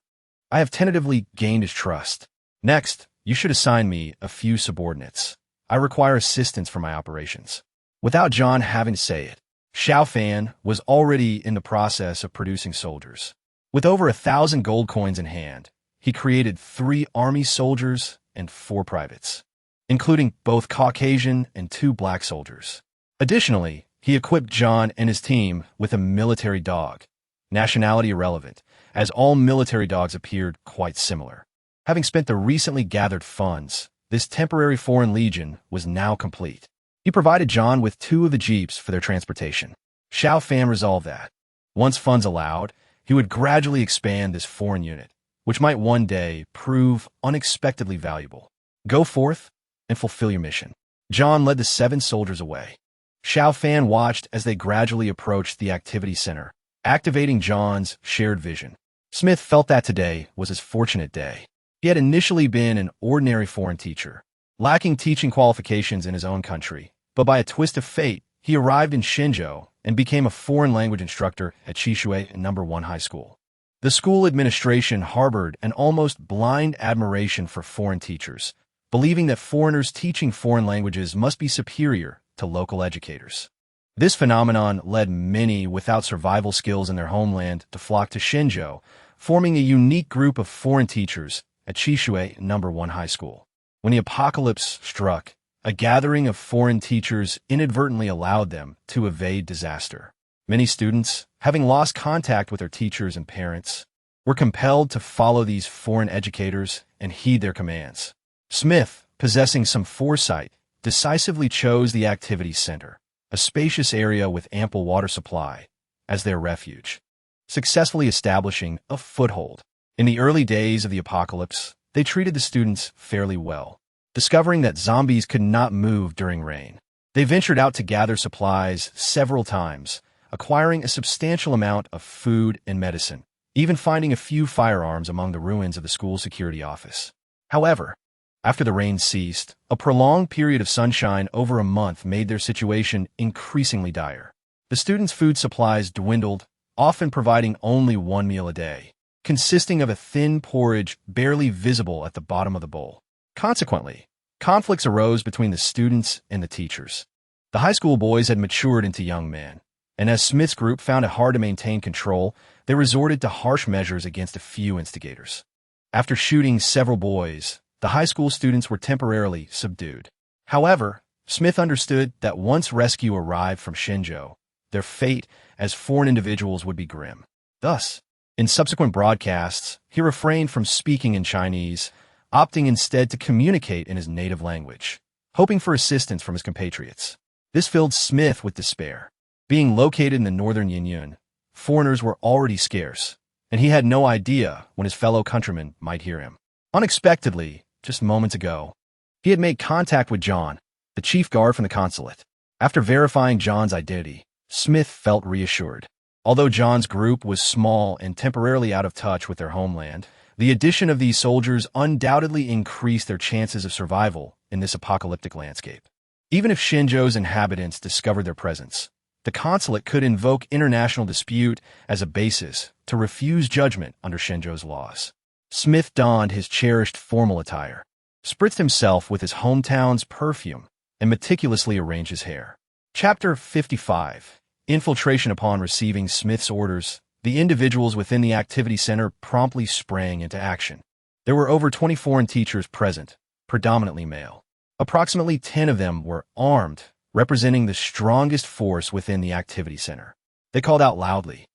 I have tentatively gained his trust. Next, you should assign me a few subordinates. I require assistance for my operations. Without John having to say it, Xiao Fan was already in the process of producing soldiers. With over 1,000 gold coins in hand, he created 3 army soldiers and 4 privates, including both Caucasian and 2 black soldiers. Additionally, he equipped John and his team with a military dog, nationality irrelevant, as all military dogs appeared quite similar. Having spent the recently gathered funds, this temporary foreign legion was now complete. He provided John with 2 of the jeeps for their transportation. Xiao Fan resolved that, once funds allowed, he would gradually expand this foreign unit, which might one day prove unexpectedly valuable. Go forth and fulfill your mission. John led the 7 soldiers away. Xiao Fan watched as they gradually approached the activity center, activating John's shared vision. Smith felt that today was his fortunate day. He had initially been an ordinary foreign teacher, lacking teaching qualifications in his own country, but by a twist of fate, he arrived in Shenzhou and became a foreign language instructor at Chishui No. 1 High School. The school administration harbored an almost blind admiration for foreign teachers, believing that foreigners teaching foreign languages must be superior to local educators. This phenomenon led many without survival skills in their homeland to flock to Shenzhou, forming a unique group of foreign teachers at Chishui No. 1 High School. When the apocalypse struck, a gathering of foreign teachers inadvertently allowed them to evade disaster. Many students, having lost contact with their teachers and parents, were compelled to follow these foreign educators and heed their commands. Smith, possessing some foresight, decisively chose the activity center, a spacious area with ample water supply, as their refuge, successfully establishing a foothold. In the early days of the apocalypse, they treated the students fairly well. Discovering that zombies could not move during rain, they ventured out to gather supplies several times, acquiring a substantial amount of food and medicine, even finding a few firearms among the ruins of the school security office. However, after the rain ceased, a prolonged period of sunshine over a month made their situation increasingly dire. The students' food supplies dwindled, often providing only 1 meal a day, consisting of a thin porridge barely visible at the bottom of the bowl. Consequently, conflicts arose between the students and the teachers. The high school boys had matured into young men, and as Smith's group found it hard to maintain control, they resorted to harsh measures against a few instigators. After shooting several boys, the high school students were temporarily subdued. However, Smith understood that once rescue arrived from Shenzhou, their fate as foreign individuals would be grim. Thus, in subsequent broadcasts, he refrained from speaking in Chinese, opting instead to communicate in his native language, hoping for assistance from his compatriots. This filled Smith with despair. Being located in the northern Yingyun, foreigners were already scarce, and he had no idea when his fellow countrymen might hear him. Unexpectedly, just moments ago, he had made contact with John, the chief guard from the consulate. After verifying John's identity, Smith felt reassured. Although John's group was small and temporarily out of touch with their homeland, the addition of these soldiers undoubtedly increased their chances of survival in this apocalyptic landscape. Even if Shenzhou's inhabitants discovered their presence, the consulate could invoke international dispute as a basis to refuse judgment under Shenzhou's laws. Smith donned his cherished formal attire, spritzed himself with his hometown's perfume, and meticulously arranged his hair. Chapter 55. Infiltration. Upon receiving Smith's orders, the individuals within the activity center promptly sprang into action. There were over 20 foreign teachers present, predominantly male. Approximately 10 of them were armed, representing the strongest force within the activity center. They called out loudly,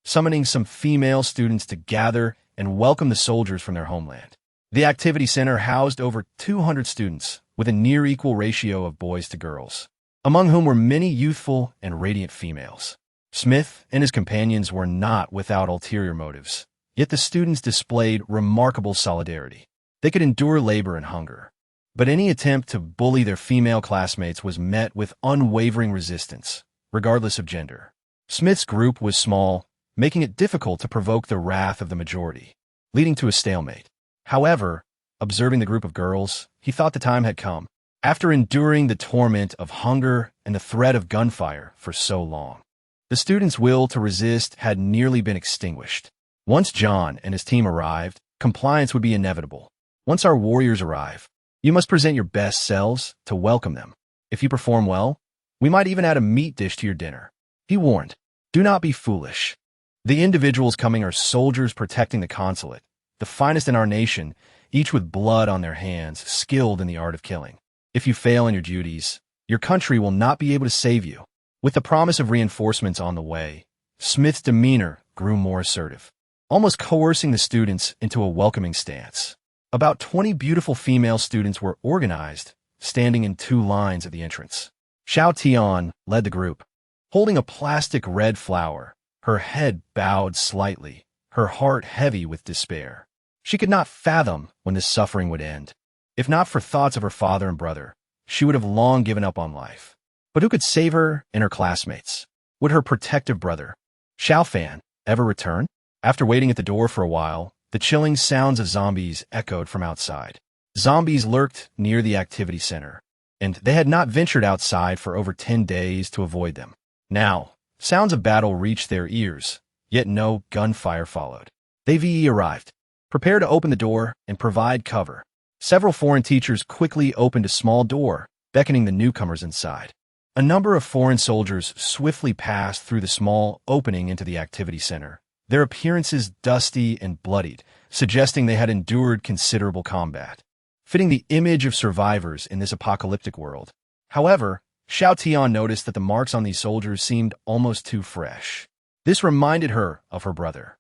summoning some female students to gather and welcome the soldiers from their homeland. The activity center housed over 200 students, with a near-equal ratio of boys to girls, among whom were many youthful and radiant females. Smith and his companions were not without ulterior motives, yet the students displayed remarkable solidarity. They could endure labor and hunger, but any attempt to bully their female classmates was met with unwavering resistance, regardless of gender. Smith's group was small, making it difficult to provoke the wrath of the majority, leading to a stalemate. However, observing the group of girls, he thought the time had come. After enduring the torment of hunger and the threat of gunfire for so long, the students' will to resist had nearly been extinguished. Once John and his team arrived, compliance would be inevitable. Once our warriors arrive, you must present your best selves to welcome them. If you perform well, we might even add a meat dish to your dinner. He warned, do not be foolish. The individuals coming are soldiers protecting the consulate, the finest in our nation, each with blood on their hands, skilled in the art of killing. If you fail in your duties, your country will not be able to save you. With the promise of reinforcements on the way, Smith's demeanor grew more assertive, almost coercing the students into a welcoming stance. About 20 beautiful female students were organized, standing in 2 lines at the entrance. Xiao Tian led the group, holding a plastic red flower, her head bowed slightly, her heart heavy with despair. She could not fathom when this suffering would end. If not for thoughts of her father and brother, she would have long given up on life. But who could save her and her classmates? Would her protective brother, Xiao Fan, ever return? After waiting at the door for a while, the chilling sounds of zombies echoed from outside. Zombies lurked near the activity center, and they had not ventured outside for over 10 days to avoid them. Now, sounds of battle reached their ears, yet no gunfire followed. The VE arrived, prepared to open the door and provide cover. Several foreign teachers quickly opened a small door, beckoning the newcomers inside. A number of foreign soldiers swiftly passed through the small opening into the activity center, their appearances dusty and bloodied, suggesting they had endured considerable combat, fitting the image of survivors in this apocalyptic world. However, Xiao Tian noticed that the marks on these soldiers seemed almost too fresh. This reminded her of her brother,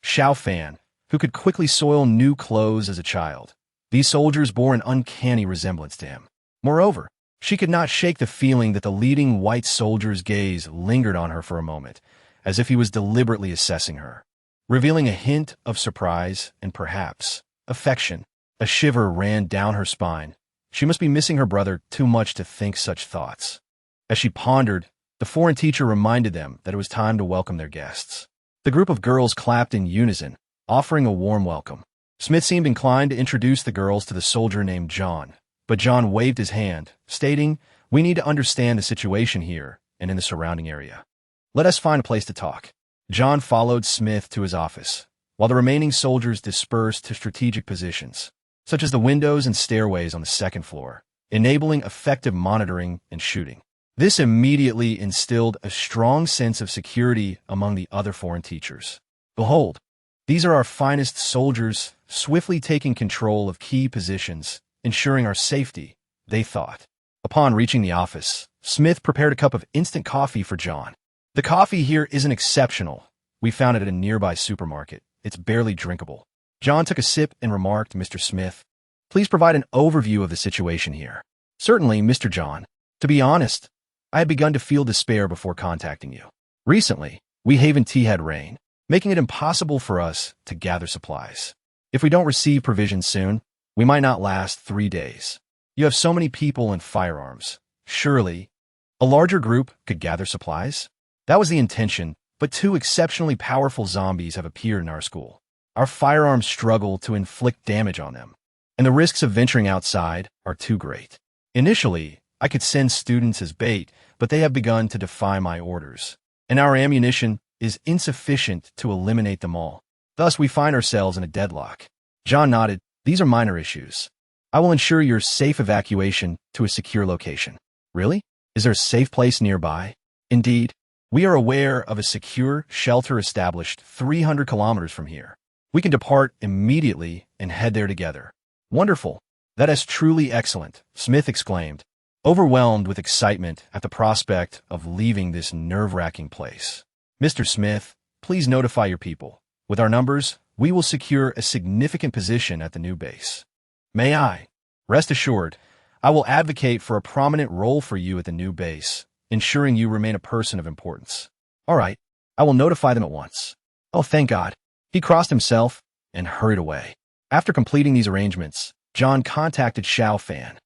Xiao Fan, who could quickly soil new clothes as a child. These soldiers bore an uncanny resemblance to him. Moreover, she could not shake the feeling that the leading white soldier's gaze lingered on her for a moment, as if he was deliberately assessing her, revealing a hint of surprise and perhaps affection. A shiver ran down her spine. She must be missing her brother too much to think such thoughts. As she pondered, the foreign teacher reminded them that it was time to welcome their guests. The group of girls clapped in unison, offering a warm welcome. Smith seemed inclined to introduce the girls to the soldier named John, but John waved his hand, stating, "We need to understand the situation here and in the surrounding area. Let us find a place to talk." John followed Smith to his office, while the remaining soldiers dispersed to strategic positions, such as the windows and stairways on the second floor, enabling effective monitoring and shooting. This immediately instilled a strong sense of security among the other foreign teachers. "Behold, these are our finest soldiers, swiftly taking control of key positions, ensuring our safety," they thought. Upon reaching the office, Smith prepared a cup of instant coffee for John. "The coffee here isn't exceptional. We found it at a nearby supermarket. It's barely drinkable." John took a sip and remarked, "Mr. Smith, please provide an overview of the situation here." "Certainly, Mr. John. To be honest, I had begun to feel despair before contacting you. Recently, we haven tea had rain, making it impossible for us to gather supplies. If we don't receive provisions soon, we might not last 3 days. You have so many people and firearms. Surely, a larger group could gather supplies?" That was the intention, but 2 exceptionally powerful zombies have appeared in our school. Our firearms struggle to inflict damage on them, and the risks of venturing outside are too great. Initially, I could send students as bait, but they have begun to defy my orders, and our ammunition is insufficient to eliminate them all. Thus, we find ourselves in a deadlock. John nodded. "These are minor issues. I will ensure your safe evacuation to a secure location." "Really? Is there a safe place nearby?" "Indeed. We are aware of a secure shelter established 300 kilometers from here. We can depart immediately and head there together." "Wonderful. That is truly excellent," Smith exclaimed, overwhelmed with excitement at the prospect of leaving this nerve-wracking place. "Mr. Smith, please notify your people. With our numbers, we will secure a significant position at the new base. May I? Rest assured, I will advocate for a prominent role for you at the new base, ensuring you remain a person of importance. All right, I will notify them at once. Oh, thank God. He crossed himself and hurried away. After completing these arrangements, John contacted Xiao Fan.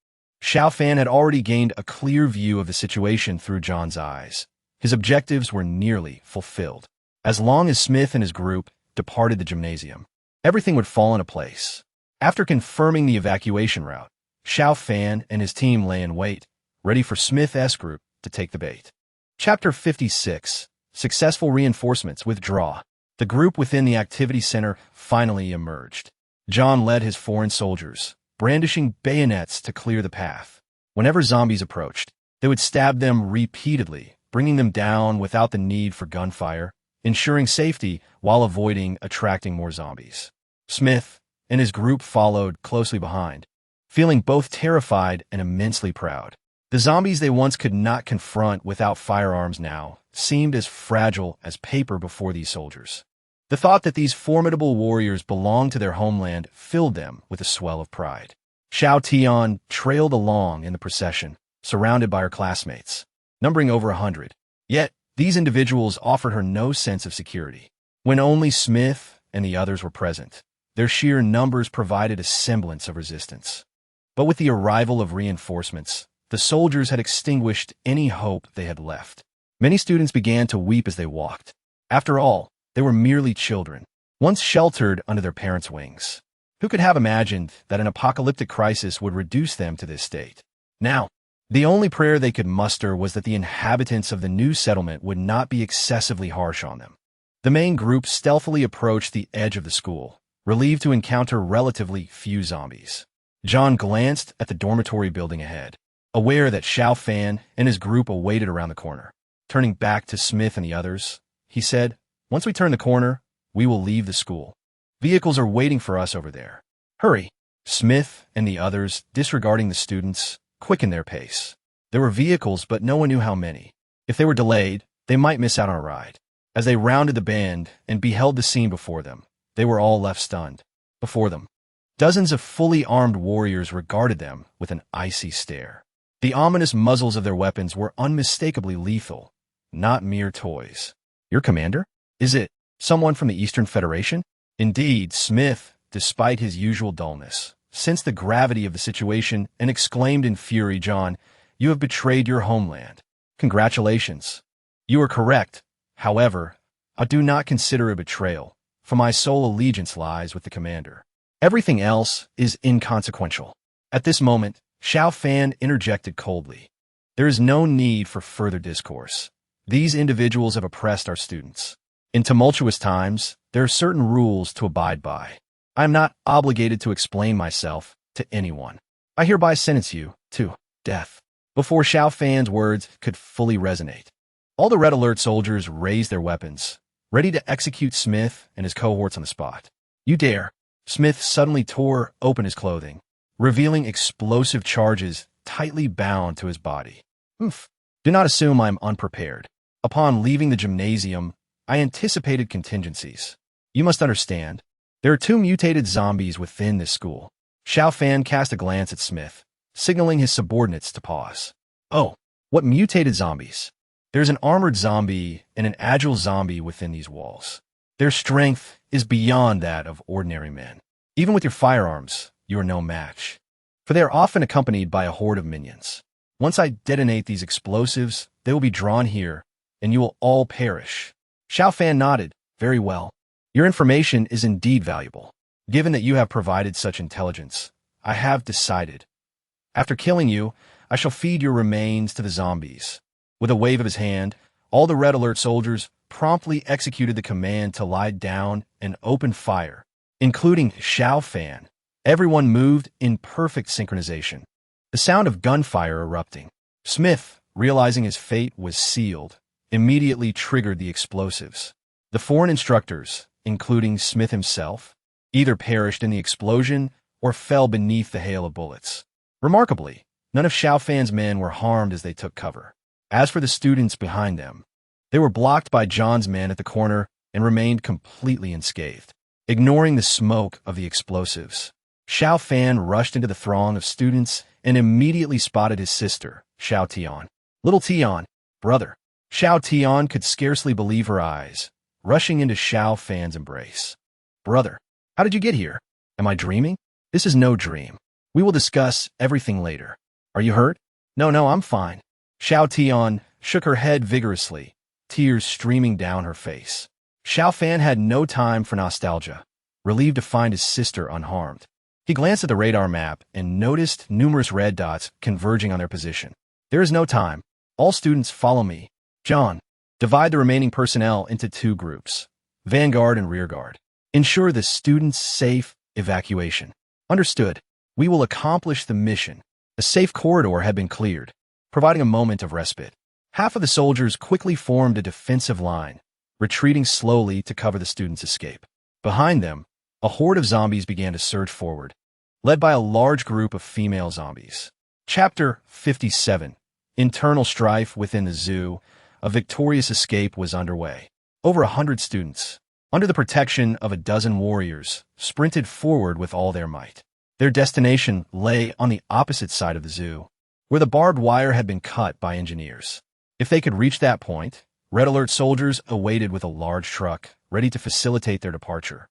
Xiao Fan had already gained a clear view of the situation through John's eyes. His objectives were nearly fulfilled. As long as Smith and his group departed the gymnasium, everything would fall into place. After confirming the evacuation route, Xiao Fan and his team lay in wait, ready for Smith's group to take the bait. Chapter 56. Successful Reinforcements Withdraw. The group within the activity center finally emerged. John led his foreign soldiers, brandishing bayonets to clear the path. Whenever zombies approached, they would stab them repeatedly, bringing them down without the need for gunfire, ensuring safety while avoiding attracting more zombies. Smith and his group followed closely behind, feeling both terrified and immensely proud. The zombies they once could not confront without firearms now seemed as fragile as paper before these soldiers. The thought that these formidable warriors belonged to their homeland filled them with a swell of pride. Xiao Tian trailed along in the procession, surrounded by her classmates, numbering over 100. Yet, these individuals offered her no sense of security. When only Smith and the others were present, their sheer numbers provided a semblance of resistance. But with the arrival of reinforcements, the soldiers had extinguished any hope they had left. Many students began to weep as they walked. After all, they were merely children, once sheltered under their parents' wings. Who could have imagined that an apocalyptic crisis would reduce them to this state? Now, the only prayer they could muster was that the inhabitants of the new settlement would not be excessively harsh on them. The main group stealthily approached the edge of the school, relieved to encounter relatively few zombies. John glanced at the dormitory building ahead, aware that Xiao Fan and his group awaited around the corner. Turning back to Smith and the others, he said, "Once we turn the corner, we will leave the school. Vehicles are waiting for us over there. Hurry." Smith and the others, disregarding the students, quickened their pace. There were vehicles, but no one knew how many. If they were delayed, they might miss out on a ride. As they rounded the bend and beheld the scene before them, they were all left stunned. Before them, dozens of fully armed warriors regarded them with an icy stare. The ominous muzzles of their weapons were unmistakably lethal, not mere toys. "Your commander? Is it someone from the Eastern Federation?" Indeed, Smith, despite his usual dullness, sensed the gravity of the situation and exclaimed in fury, "John, you have betrayed your homeland. Congratulations. You are correct. However, I do not consider a betrayal, for my sole allegiance lies with the commander. Everything else is inconsequential." At this moment, Xiao Fan interjected coldly. "There is no need for further discourse. These individuals have oppressed our students. In tumultuous times, there are certain rules to abide by. I am not obligated to explain myself to anyone. I hereby sentence you to death." Before Xiao Fan's words could fully resonate, all the Red Alert soldiers raised their weapons, ready to execute Smith and his cohorts on the spot. "You dare!" Smith suddenly tore open his clothing, revealing explosive charges tightly bound to his body. "Oof. Do not assume I am unprepared. Upon leaving the gymnasium, I anticipated contingencies. You must understand, there are 2 mutated zombies within this school." Xiao Fan cast a glance at Smith, signaling his subordinates to pause. "Oh, what mutated zombies?" "There's an armored zombie and an agile zombie within these walls. Their strength is beyond that of ordinary men. Even with your firearms, you are no match, for they are often accompanied by a horde of minions. Once I detonate these explosives, they will be drawn here, and you will all perish." Xiao Fan nodded. "Very well. Your information is indeed valuable. Given that you have provided such intelligence, I have decided. After killing you, I shall feed your remains to the zombies." With a wave of his hand, all the Red Alert soldiers promptly executed the command to lie down and open fire, including Xiao Fan. Everyone moved in perfect synchronization, the sound of gunfire erupting. Smith, realizing his fate was sealed, immediately triggered the explosives. The foreign instructors, including Smith himself, either perished in the explosion or fell beneath the hail of bullets. Remarkably, none of Xiao Fan's men were harmed as they took cover. As for the students behind them, they were blocked by John's men at the corner, and remained completely unscathed. Ignoring the smoke of the explosives, Xiao Fan rushed into the throng of students and immediately spotted his sister, Xiao Tian. Little Tian, brother. Xiao Tian could scarcely believe her eyes, rushing into Xiao Fan's embrace. Brother, how did you get here? Am I dreaming? This is no dream. We will discuss everything later. Are you hurt? No, I'm fine. Xiao Tian shook her head vigorously, tears streaming down her face. Xiao Fan had no time for nostalgia, relieved to find his sister unharmed. He glanced at the radar map and noticed numerous red dots converging on their position. There is no time. All students follow me. John, divide the remaining personnel into 2 groups, vanguard and rearguard. Ensure the students' safe evacuation. Understood. We will accomplish the mission. A safe corridor had been cleared, providing a moment of respite. Half of the soldiers quickly formed a defensive line, retreating slowly to cover the students' escape. Behind them, a horde of zombies began to surge forward, led by a large group of female zombies. Chapter 57. Internal strife within the zoo. A victorious escape was underway. Over 100 students, under the protection of a dozen warriors, sprinted forward with all their might. Their destination lay on the opposite side of the zoo, where the barbed wire had been cut by engineers. If they could reach that point, Red Alert soldiers awaited with a large truck, ready to facilitate their departure.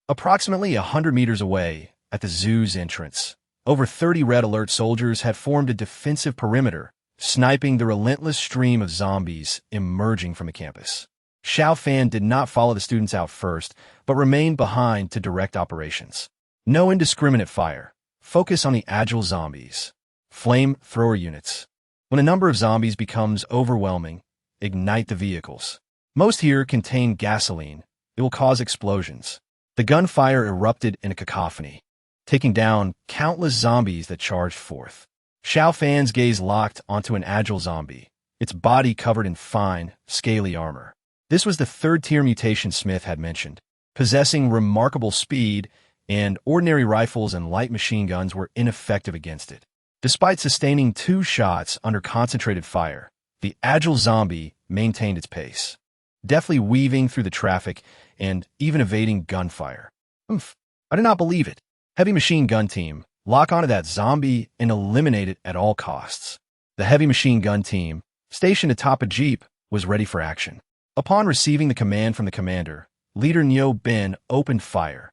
Approximately 100 meters away, at the zoo's entrance, over 30 Red Alert soldiers had formed a defensive perimeter, sniping the relentless stream of zombies emerging from the campus. Xiao Fan did not follow the students out first, but remained behind to direct operations. No indiscriminate fire. Focus on the agile zombies. Flame thrower units. When a number of zombies becomes overwhelming, ignite the vehicles. Most here contain gasoline. It will cause explosions. The gunfire erupted in a cacophony, taking down countless zombies that charged forth. Xiao Fan's gaze locked onto an agile zombie, its body covered in fine, scaly armor. This was the 3rd-tier mutation Smith had mentioned, possessing remarkable speed, and ordinary rifles and light machine guns were ineffective against it. Despite sustaining 2 shots under concentrated fire, the agile zombie maintained its pace, deftly weaving through the traffic and even evading gunfire. I did not believe it. Heavy machine gun team, lock onto that zombie and eliminate it at all costs. The heavy machine gun team, stationed atop a jeep, was ready for action. Upon receiving the command from the commander, Leader Nyo Ben opened fire.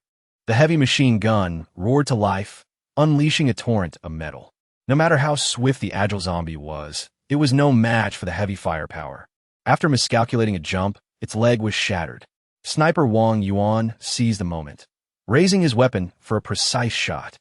The heavy machine gun roared to life, unleashing a torrent of metal. No matter how swift the agile zombie was, it was no match for the heavy firepower. After miscalculating a jump, its leg was shattered. Sniper Wang Yuan seized the moment, raising his weapon for a precise shot.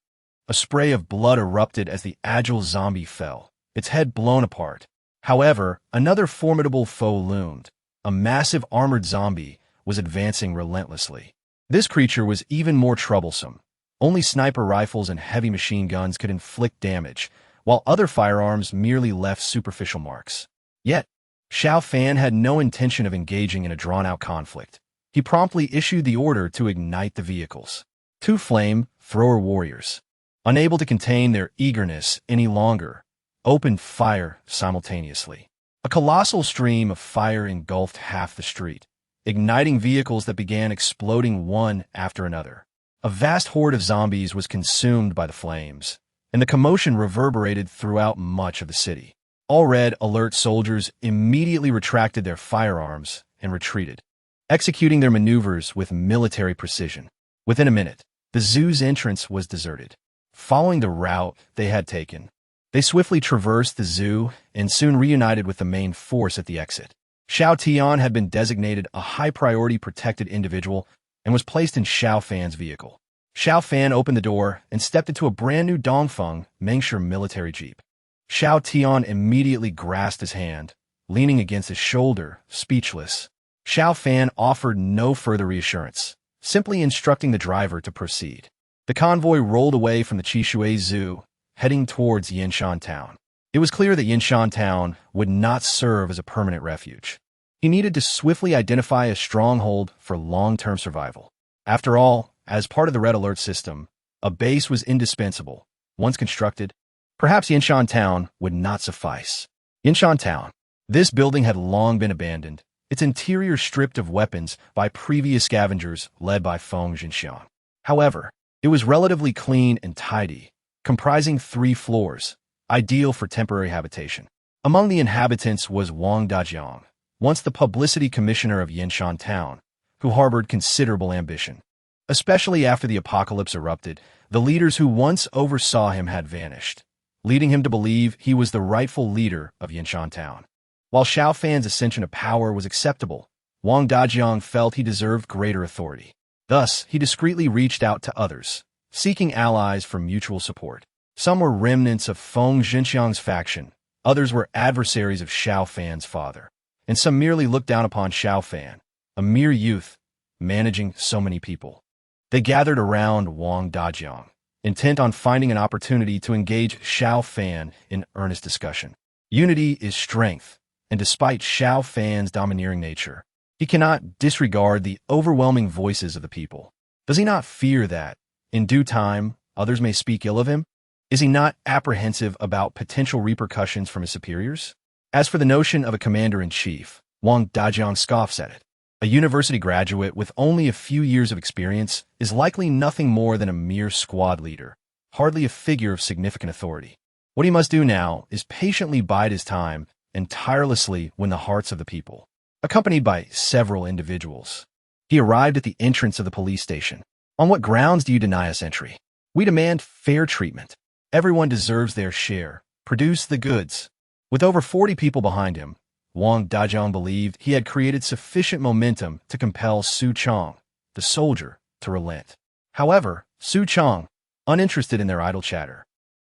A spray of blood erupted as the agile zombie fell, its head blown apart. However, another formidable foe loomed. A massive armored zombie was advancing relentlessly. This creature was even more troublesome. Only sniper rifles and heavy machine guns could inflict damage, while other firearms merely left superficial marks. Yet, Xiao Fan had no intention of engaging in a drawn-out conflict. He promptly issued the order to ignite the vehicles. 2 flame thrower warriors, unable to contain their eagerness any longer, opened fire simultaneously. A colossal stream of fire engulfed half the street, igniting vehicles that began exploding one after another. A vast horde of zombies was consumed by the flames, and the commotion reverberated throughout much of the city. All Red Alert soldiers immediately retracted their firearms and retreated, executing their maneuvers with military precision. Within a minute, the zoo's entrance was deserted. Following the route they had taken, they swiftly traversed the zoo and soon reunited with the main force at the exit. Xiao Tian had been designated a high-priority protected individual and was placed in Xiao Fan's vehicle. Xiao Fan opened the door and stepped into a brand-new Dongfeng Mengshi military jeep. Xiao Tian immediately grasped his hand, leaning against his shoulder, speechless. Xiao Fan offered no further reassurance, simply instructing the driver to proceed. The convoy rolled away from the Chishui Zoo, heading towards Yinshan Town. It was clear that Yinshan Town would not serve as a permanent refuge. He needed to swiftly identify a stronghold for long-term survival. After all, as part of the Red Alert system, a base was indispensable. Once constructed, perhaps Yinshan Town would not suffice. Yinshan Town. This building had long been abandoned, its interior stripped of weapons by previous scavengers led by Feng Jinxiang. However, it was relatively clean and tidy, comprising 3 floors, ideal for temporary habitation. Among the inhabitants was Wang Dajiang, once the publicity commissioner of Yinshan Town, who harbored considerable ambition. Especially after the apocalypse erupted, the leaders who once oversaw him had vanished, leading him to believe he was the rightful leader of Yinshan Town. While Xiao Fan's ascension to power was acceptable, Wang Dajiang felt he deserved greater authority. Thus, he discreetly reached out to others, seeking allies for mutual support. Some were remnants of Feng Jinxiang's faction, others were adversaries of Xiao Fan's father, and some merely looked down upon Xiao Fan, a mere youth, managing so many people. They gathered around Wang Dajiang, intent on finding an opportunity to engage Xiao Fan in earnest discussion. Unity is strength, and despite Xiao Fan's domineering nature, he cannot disregard the overwhelming voices of the people. Does he not fear that, in due time, others may speak ill of him? Is he not apprehensive about potential repercussions from his superiors? As for the notion of a commander-in-chief, Wang Dajiang scoffs at it. A university graduate with only a few years of experience is likely nothing more than a mere squad leader, hardly a figure of significant authority. What he must do now is patiently bide his time and tirelessly win the hearts of the people. Accompanied by several individuals, he arrived at the entrance of the police station. On what grounds do you deny us entry? We demand fair treatment. Everyone deserves their share. Produce the goods. With over 40 people behind him, Wang Dajiang believed he had created sufficient momentum to compel Su Chong, the soldier, to relent. However, Su Chong, uninterested in their idle chatter,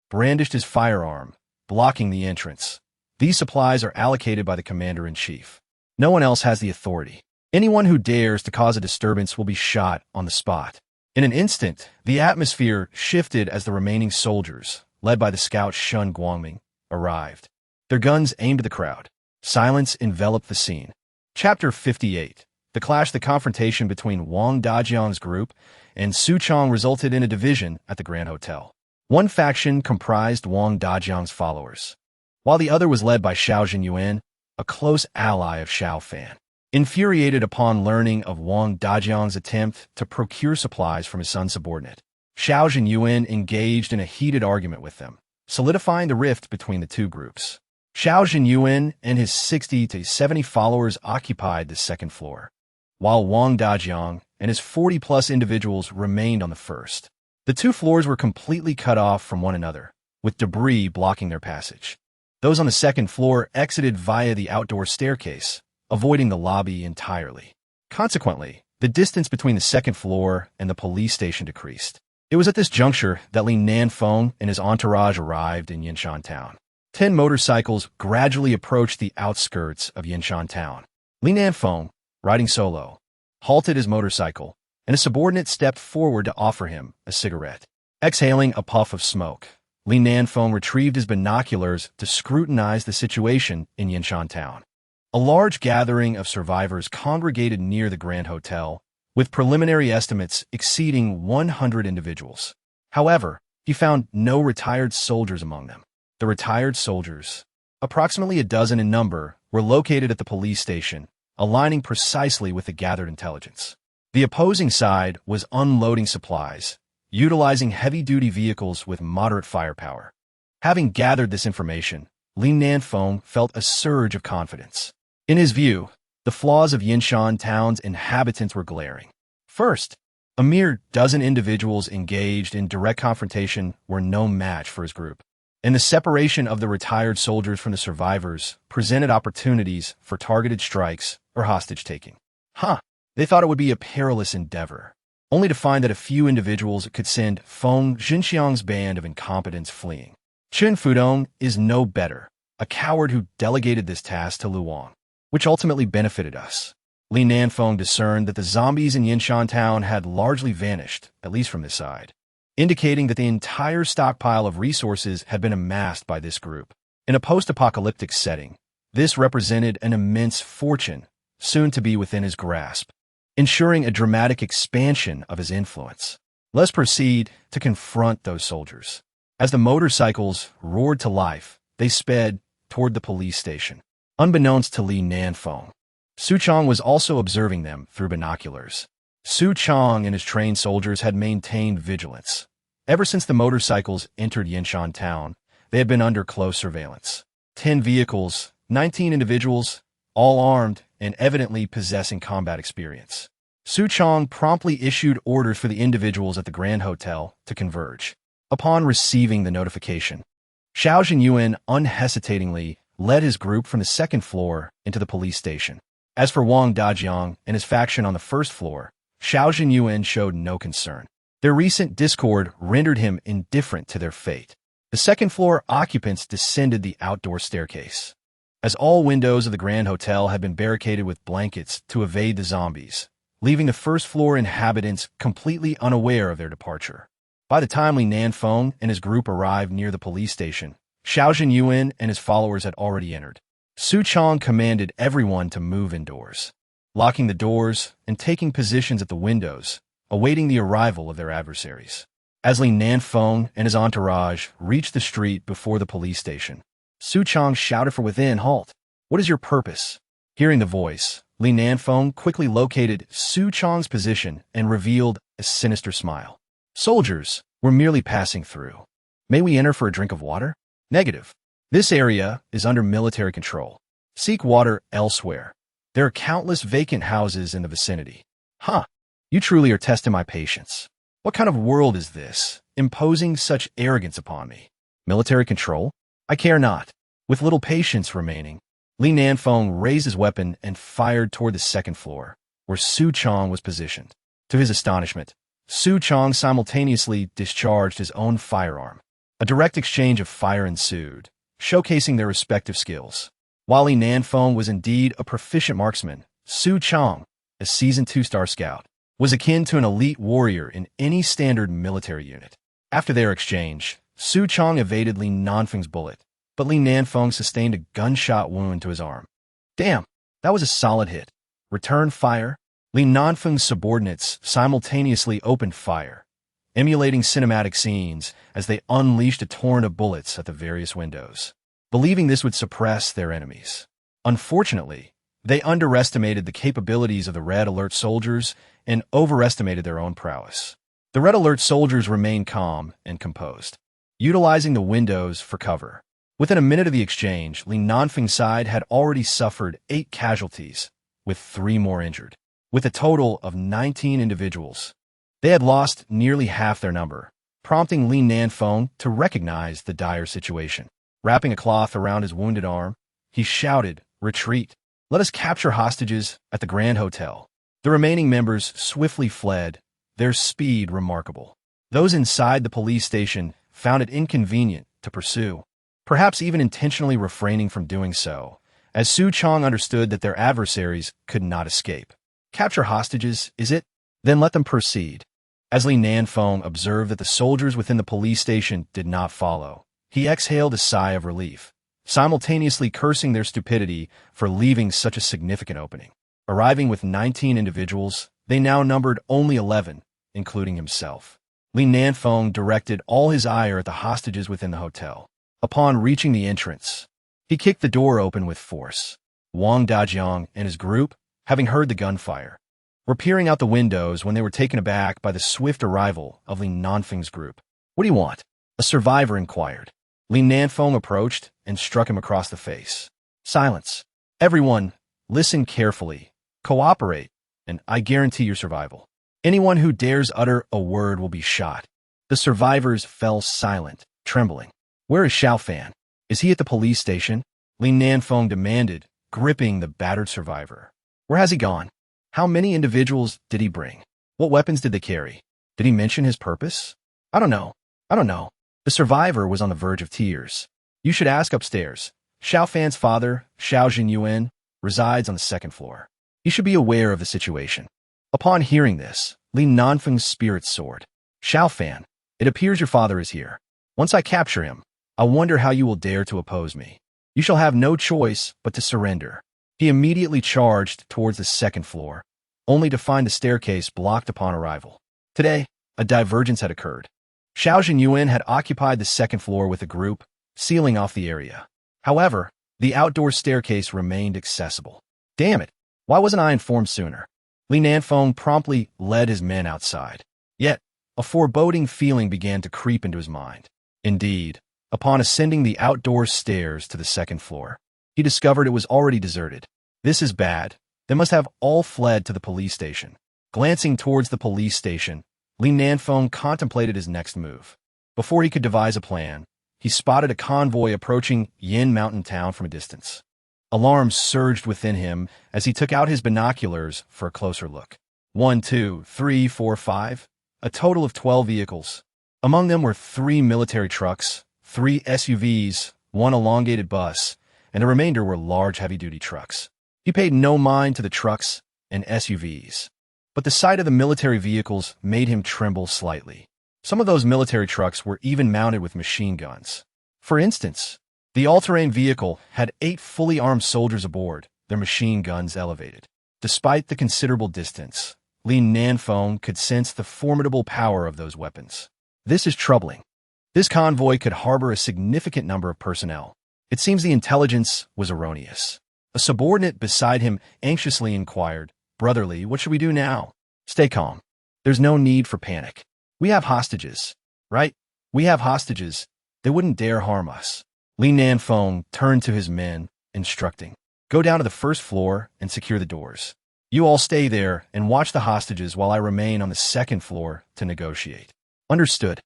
brandished his firearm, blocking the entrance. These supplies are allocated by the commander-in-chief. No one else has the authority. Anyone who dares to cause a disturbance will be shot on the spot. In an instant, the atmosphere shifted as the remaining soldiers, led by the scout Shun Guangming, arrived. Their guns aimed at the crowd. Silence enveloped the scene. Chapter 58. The confrontation between Wang Dajiang's group and Su Chong resulted in a division at the Grand Hotel. One faction comprised Wang Dajiang's followers, while the other was led by Xiao Jinyuan, a close ally of Xiao Fan. Infuriated upon learning of Wang Dajiang's attempt to procure supplies from his son's subordinate, Xiao Jinyuan engaged in a heated argument with them, solidifying the rift between the two groups. Xiao Jinyuan and his 60 to 70 followers occupied the second floor, while Wang Dajiang and his 40-plus individuals remained on the first. The 2 floors were completely cut off from one another, with debris blocking their passage. Those on the second floor exited via the outdoor staircase, avoiding the lobby entirely. Consequently, the distance between the second floor and the police station decreased. It was at this juncture that Li Nanfeng and his entourage arrived in Yinshan Town. 10 motorcycles gradually approached the outskirts of Yinshan Town. Li Nanfeng, riding solo, halted his motorcycle, and a subordinate stepped forward to offer him a cigarette. Exhaling a puff of smoke, Li Nanfeng retrieved his binoculars to scrutinize the situation in Yinshan Town. A large gathering of survivors congregated near the Grand Hotel, with preliminary estimates exceeding 100 individuals. However, he found no retired soldiers among them. The retired soldiers, approximately a dozen in number, were located at the police station, aligning precisely with the gathered intelligence. The opposing side was unloading supplies, utilizing heavy-duty vehicles with moderate firepower. Having gathered this information, Li Nanfeng felt a surge of confidence. In his view, the flaws of Yinshan Town's inhabitants were glaring. First, a mere dozen individuals engaged in direct confrontation were no match for his group, and the separation of the retired soldiers from the survivors presented opportunities for targeted strikes or hostage-taking. They thought it would be a perilous endeavor, only to find that a few individuals could send Feng Jinxiang's band of incompetents fleeing. Chen Fudong is no better, a coward who delegated this task to Luang, which ultimately benefited us. Li Nanfeng discerned that the zombies in Yinshan Town had largely vanished, at least from this side, indicating that the entire stockpile of resources had been amassed by this group. In a post-apocalyptic setting, this represented an immense fortune, soon to be within his grasp, ensuring a dramatic expansion of his influence. Let's proceed to confront those soldiers. As the motorcycles roared to life, they sped toward the police station. Unbeknownst to Li Nanfeng, Su Chong was also observing them through binoculars. Su Chong and his trained soldiers had maintained vigilance. Ever since the motorcycles entered Yinshan town, they had been under close surveillance. 10 vehicles, 19 individuals, all armed and evidently possessing combat experience. Su Chong promptly issued orders for the individuals at the Grand Hotel to converge. Upon receiving the notification, Xiao Jinyuan unhesitatingly led his group from the second floor into the police station. As for Wang Dajiang and his faction on the first floor, Xiao Jinyuan showed no concern. Their recent discord rendered him indifferent to their fate. The second floor occupants descended the outdoor staircase. As all windows of the Grand Hotel had been barricaded with blankets to evade the zombies, leaving the first floor inhabitants completely unaware of their departure. By the time Li Nanfeng and his group arrived near the police station, Xiao Jinyuan and his followers had already entered. Su Chong commanded everyone to move indoors, locking the doors and taking positions at the windows, awaiting the arrival of their adversaries. As Li Nanfeng and his entourage reached the street before the police station, Su Chong shouted from within, "Halt! What is your purpose?" Hearing the voice, Li Nanfeng quickly located Su Chong's position and revealed a sinister smile. "Soldiers, we're merely passing through. May we enter for a drink of water?" "Negative. This area is under military control. Seek water elsewhere. There are countless vacant houses in the vicinity." "Huh. You truly are testing my patience. What kind of world is this, imposing such arrogance upon me? Military control? I care not." With little patience remaining, Li Nanfeng raised his weapon and fired toward the second floor, where Su Chong was positioned. To his astonishment, Su Chong simultaneously discharged his own firearm. A direct exchange of fire ensued, showcasing their respective skills. While Li Nanfeng was indeed a proficient marksman, Su Chong, a seasoned 2-star scout, was akin to an elite warrior in any standard military unit. After their exchange, Su Chong evaded Li Nanfeng's bullet, but Li Nanfeng sustained a gunshot wound to his arm. "Damn, that was a solid hit. Return fire." Li Nanfeng's subordinates simultaneously opened fire, emulating cinematic scenes as they unleashed a torrent of bullets at the various windows, believing this would suppress their enemies. Unfortunately, they underestimated the capabilities of the Red Alert soldiers and overestimated their own prowess. The Red Alert soldiers remained calm and composed, utilizing the windows for cover. Within a minute of the exchange, Li Nanfeng's side had already suffered 8 casualties, with 3 more injured. With a total of 19 individuals, they had lost nearly half their number, prompting Li Nanfeng to recognize the dire situation. Wrapping a cloth around his wounded arm, he shouted, "Retreat! Let us capture hostages at the Grand Hotel." The remaining members swiftly fled, their speed remarkable. Those inside the police station found it inconvenient to pursue, perhaps even intentionally refraining from doing so, as Su Chong understood that their adversaries could not escape. "Capture hostages, is it? Then let them proceed." As Li Nanfeng observed that the soldiers within the police station did not follow, he exhaled a sigh of relief, simultaneously cursing their stupidity for leaving such a significant opening. Arriving with 19 individuals, they now numbered only 11, including himself. Li Nanfeng directed all his ire at the hostages within the hotel. Upon reaching the entrance, he kicked the door open with force. Wang Dajiang and his group, having heard the gunfire, were peering out the windows when they were taken aback by the swift arrival of Li Nanfeng's group. "What do you want?" a survivor inquired. Li Nanfeng approached and struck him across the face. "Silence. Everyone, listen carefully. Cooperate, and I guarantee your survival. Anyone who dares utter a word will be shot." The survivors fell silent, trembling. "Where is Xiao Fan? Is he at the police station?" Li Nanfeng demanded, gripping the battered survivor. "Where has he gone? How many individuals did he bring? What weapons did they carry? Did he mention his purpose?" I don't know. The survivor was on the verge of tears. "You should ask upstairs. Xiao Fan's father, Xiao Jinyuan, resides on the second floor. He should be aware of the situation." Upon hearing this, Li Nanfeng's spirits soared. "Xiao Fan, it appears your father is here. Once I capture him, I wonder how you will dare to oppose me. You shall have no choice but to surrender." He immediately charged towards the second floor, only to find the staircase blocked upon arrival. Today, a divergence had occurred. Xiao Jinyuan had occupied the second floor with a group, sealing off the area. However, the outdoor staircase remained accessible. "Damn it! Why wasn't I informed sooner? Li Nanfeng promptly led his men outside. Yet, a foreboding feeling began to creep into his mind. Indeed, upon ascending the outdoor stairs to the second floor, he discovered it was already deserted. This is bad. They must have all fled to the police station. Glancing towards the police station, Li Nanfeng contemplated his next move. Before he could devise a plan, he spotted a convoy approaching Yin Mountain Town from a distance. Alarm surged within him as he took out his binoculars for a closer look. 1, 2, 3, 4, 5. A total of 12 vehicles. Among them were 3 military trucks, 3 SUVs, 1 elongated bus, and the remainder were large heavy-duty trucks. He paid no mind to the trucks and SUVs, but the sight of the military vehicles made him tremble slightly. Some of those military trucks were even mounted with machine guns. For instance, the all-terrain vehicle had 8 fully armed soldiers aboard, their machine guns elevated. Despite the considerable distance, Li Nanfeng could sense the formidable power of those weapons. This is troubling. This convoy could harbor a significant number of personnel. It seems the intelligence was erroneous. A subordinate beside him anxiously inquired, "Brotherly, what should we do now?" "Stay calm. There's no need for panic. We have hostages." "Right? We have hostages. They wouldn't dare harm us." Li Nanfeng turned to his men, instructing, "Go down to the first floor and secure the doors. You all stay there and watch the hostages while I remain on the second floor to negotiate." "Understood.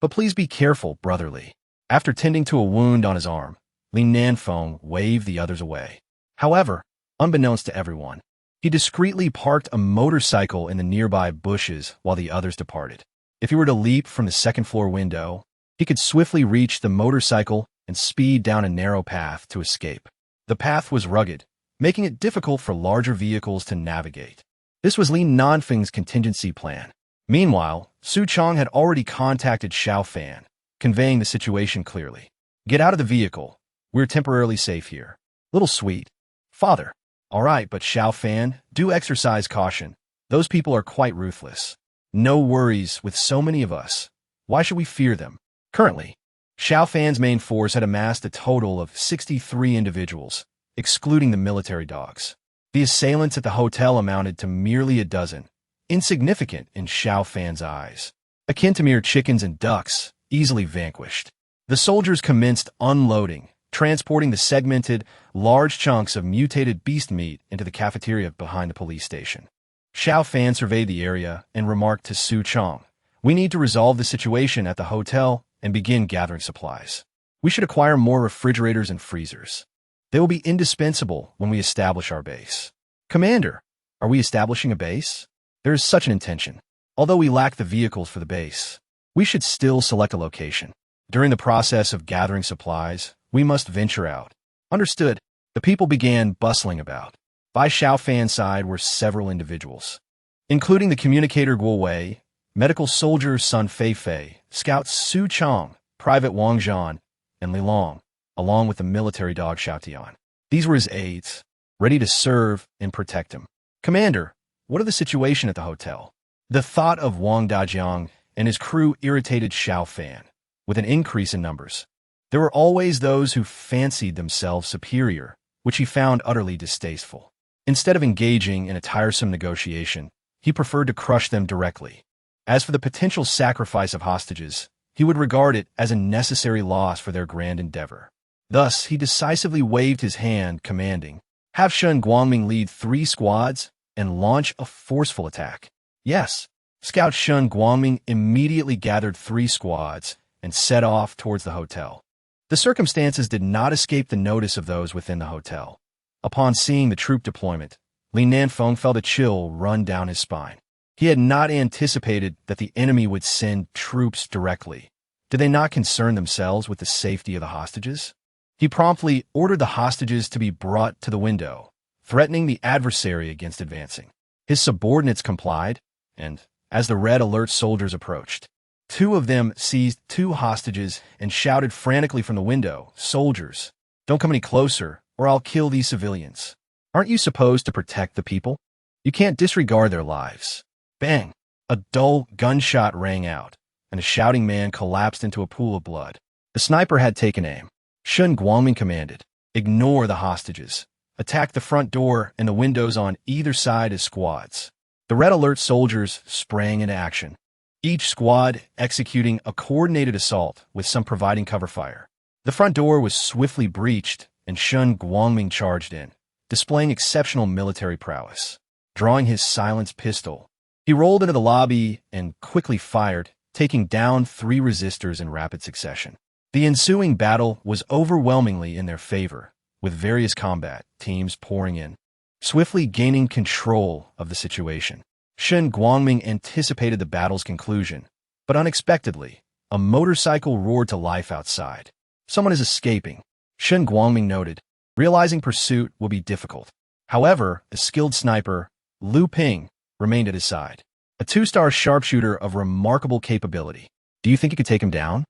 But please be careful, Brotherly." After tending to a wound on his arm, Li Nanfeng waved the others away. However, unbeknownst to everyone, he discreetly parked a motorcycle in the nearby bushes while the others departed. If he were to leap from the second-floor window, he could swiftly reach the motorcycle and speed down a narrow path to escape. The path was rugged, making it difficult for larger vehicles to navigate. This was Li Nanfeng's contingency plan. Meanwhile, Su Chong had already contacted Xiao Fan, conveying the situation clearly. "Get out of the vehicle. We're temporarily safe here." "Little sweet. Father." "All right, but Xiao Fan, do exercise caution. Those people are quite ruthless." "No worries with so many of us. Why should we fear them?" Currently, Xiao Fan's main force had amassed a total of 63 individuals, excluding the military dogs. The assailants at the hotel amounted to merely a dozen, insignificant in Xiao Fan's eyes, akin to mere chickens and ducks, easily vanquished. The soldiers commenced unloading, transporting the segmented, large chunks of mutated beast meat into the cafeteria behind the police station. Xiao Fan surveyed the area and remarked to Su Chong, "We need to resolve the situation at the hotel and begin gathering supplies. We should acquire more refrigerators and freezers. They will be indispensable when we establish our base." "Commander, are we establishing a base?" "There is such an intention. Although we lack the vehicles for the base, we should still select a location. During the process of gathering supplies, we must venture out." "Understood." The people began bustling about. By Xiao Fan's side were several individuals, including the communicator Guo Wei, medical soldier Sun Feifei, scout Su Chong, private Wang Zhan, and Li Long, along with the military dog Xiao Tian. These were his aides, ready to serve and protect him. "Commander, what of the situation at the hotel?" The thought of Wang Dajiang and his crew irritated Xiao Fan. With an increase in numbers, there were always those who fancied themselves superior, which he found utterly distasteful. Instead of engaging in a tiresome negotiation, he preferred to crush them directly. As for the potential sacrifice of hostages, he would regard it as a necessary loss for their grand endeavor. Thus, he decisively waved his hand, commanding, "Have Shen Guangming lead 3 squads and launch a forceful attack." "Yes." Scout Shen Guangming immediately gathered 3 squads and set off towards the hotel. The circumstances did not escape the notice of those within the hotel. Upon seeing the troop deployment, Li Nanfeng felt a chill run down his spine. He had not anticipated that the enemy would send troops directly. Did they not concern themselves with the safety of the hostages? He promptly ordered the hostages to be brought to the window, threatening the adversary against advancing. His subordinates complied, and, as the red alert soldiers approached, 2 of them seized 2 hostages and shouted frantically from the window, "Soldiers, don't come any closer, or I'll kill these civilians. Aren't you supposed to protect the people? You can't disregard their lives." Bang! A dull gunshot rang out, and a shouting man collapsed into a pool of blood. The sniper had taken aim. Shen Guangming commanded, "Ignore the hostages. attacked the front door and the windows on either side as squads. The red alert soldiers sprang into action, each squad executing a coordinated assault with some providing cover fire. The front door was swiftly breached and Shun Guangming charged in, displaying exceptional military prowess. Drawing his silenced pistol, he rolled into the lobby and quickly fired, taking down 3 resistors in rapid succession. The ensuing battle was overwhelmingly in their favor, with various combat teams pouring in, swiftly gaining control of the situation. Shun Guangming anticipated the battle's conclusion, but unexpectedly, a motorcycle roared to life outside. Someone is escaping, Shun Guangming noted, realizing pursuit will be difficult. However, a skilled sniper, Lu Ping, remained at his side. A 2-star sharpshooter of remarkable capability. Do you think you could take him down?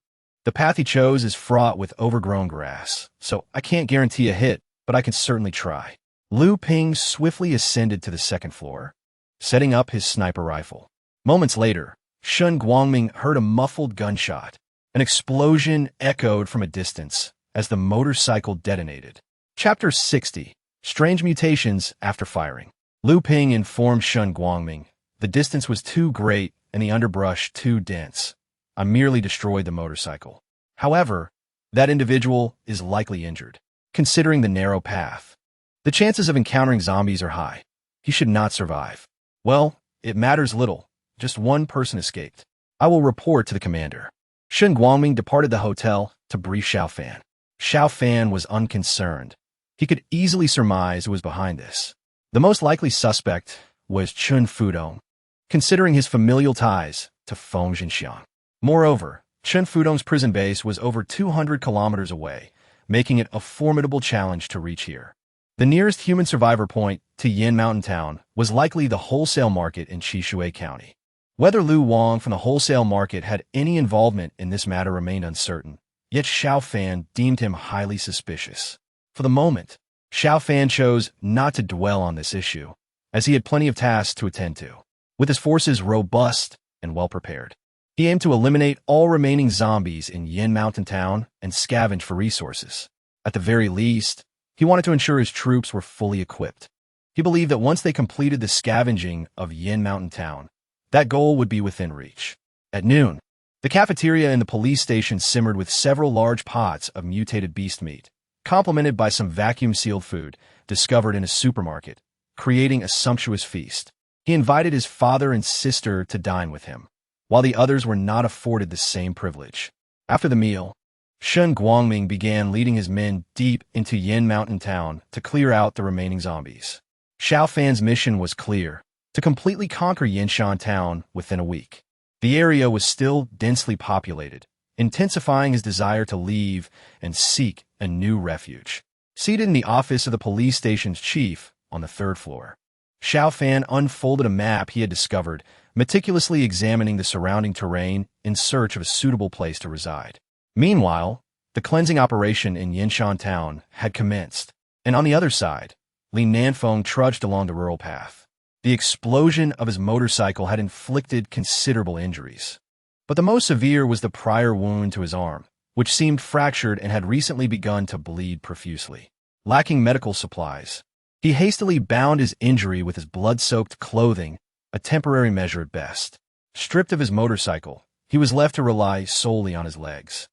The path he chose is fraught with overgrown grass, so I can't guarantee a hit, but I can certainly try. Lu Ping swiftly ascended to the 2nd floor, setting up his sniper rifle. Moments later, Shun Guangming heard a muffled gunshot. An explosion echoed from a distance as the motorcycle detonated. Chapter 60. Strange Mutations After Firing. Lu Ping informed Shun Guangming, the distance was too great and the underbrush too dense. I merely destroyed the motorcycle. However, that individual is likely injured. Considering the narrow path, the chances of encountering zombies are high. He should not survive. Well, it matters little. Just one person escaped. I will report to the commander. Shun Guangming departed the hotel to brief Xiao Fan. Xiao Fan was unconcerned. He could easily surmise who was behind this. The most likely suspect was Chun Fudong, considering his familial ties to Feng Xinxiang. Moreover, Chun Fudong's prison base was over 200 kilometers away, making it a formidable challenge to reach here. The nearest human survivor point to Yin Mountain Town was likely the wholesale market in Qishui County. Whether Lu Wang from the wholesale market had any involvement in this matter remained uncertain, yet Xiao Fan deemed him highly suspicious. For the moment, Xiao Fan chose not to dwell on this issue, as he had plenty of tasks to attend to. With his forces robust and well-prepared, he aimed to eliminate all remaining zombies in Yin Mountain Town and scavenge for resources. At the very least, he wanted to ensure his troops were fully equipped. He believed that once they completed the scavenging of Yin Mountain Town, that goal would be within reach. At noon, the cafeteria in the police station simmered with several large pots of mutated beast meat, complemented by some vacuum-sealed food discovered in a supermarket, creating a sumptuous feast. He invited his father and sister to dine with him, while the others were not afforded the same privilege. After the meal, Shun Guangming began leading his men deep into Yin Mountain Town to clear out the remaining zombies. Xiao Fan's mission was clear: to completely conquer Yinshan Town within a week. The area was still densely populated, intensifying his desire to leave and seek a new refuge. Seated in the office of the police station's chief on the 3rd floor, Xiao Fan unfolded a map he had discovered, meticulously examining the surrounding terrain in search of a suitable place to reside. Meanwhile, the cleansing operation in Yinshan Town had commenced, and on the other side, Li Nanfeng trudged along the rural path. The explosion of his motorcycle had inflicted considerable injuries, but the most severe was the prior wound to his arm, which seemed fractured and had recently begun to bleed profusely. Lacking medical supplies, he hastily bound his injury with his blood-soaked clothing, a temporary measure at best. Stripped of his motorcycle, he was left to rely solely on his legs,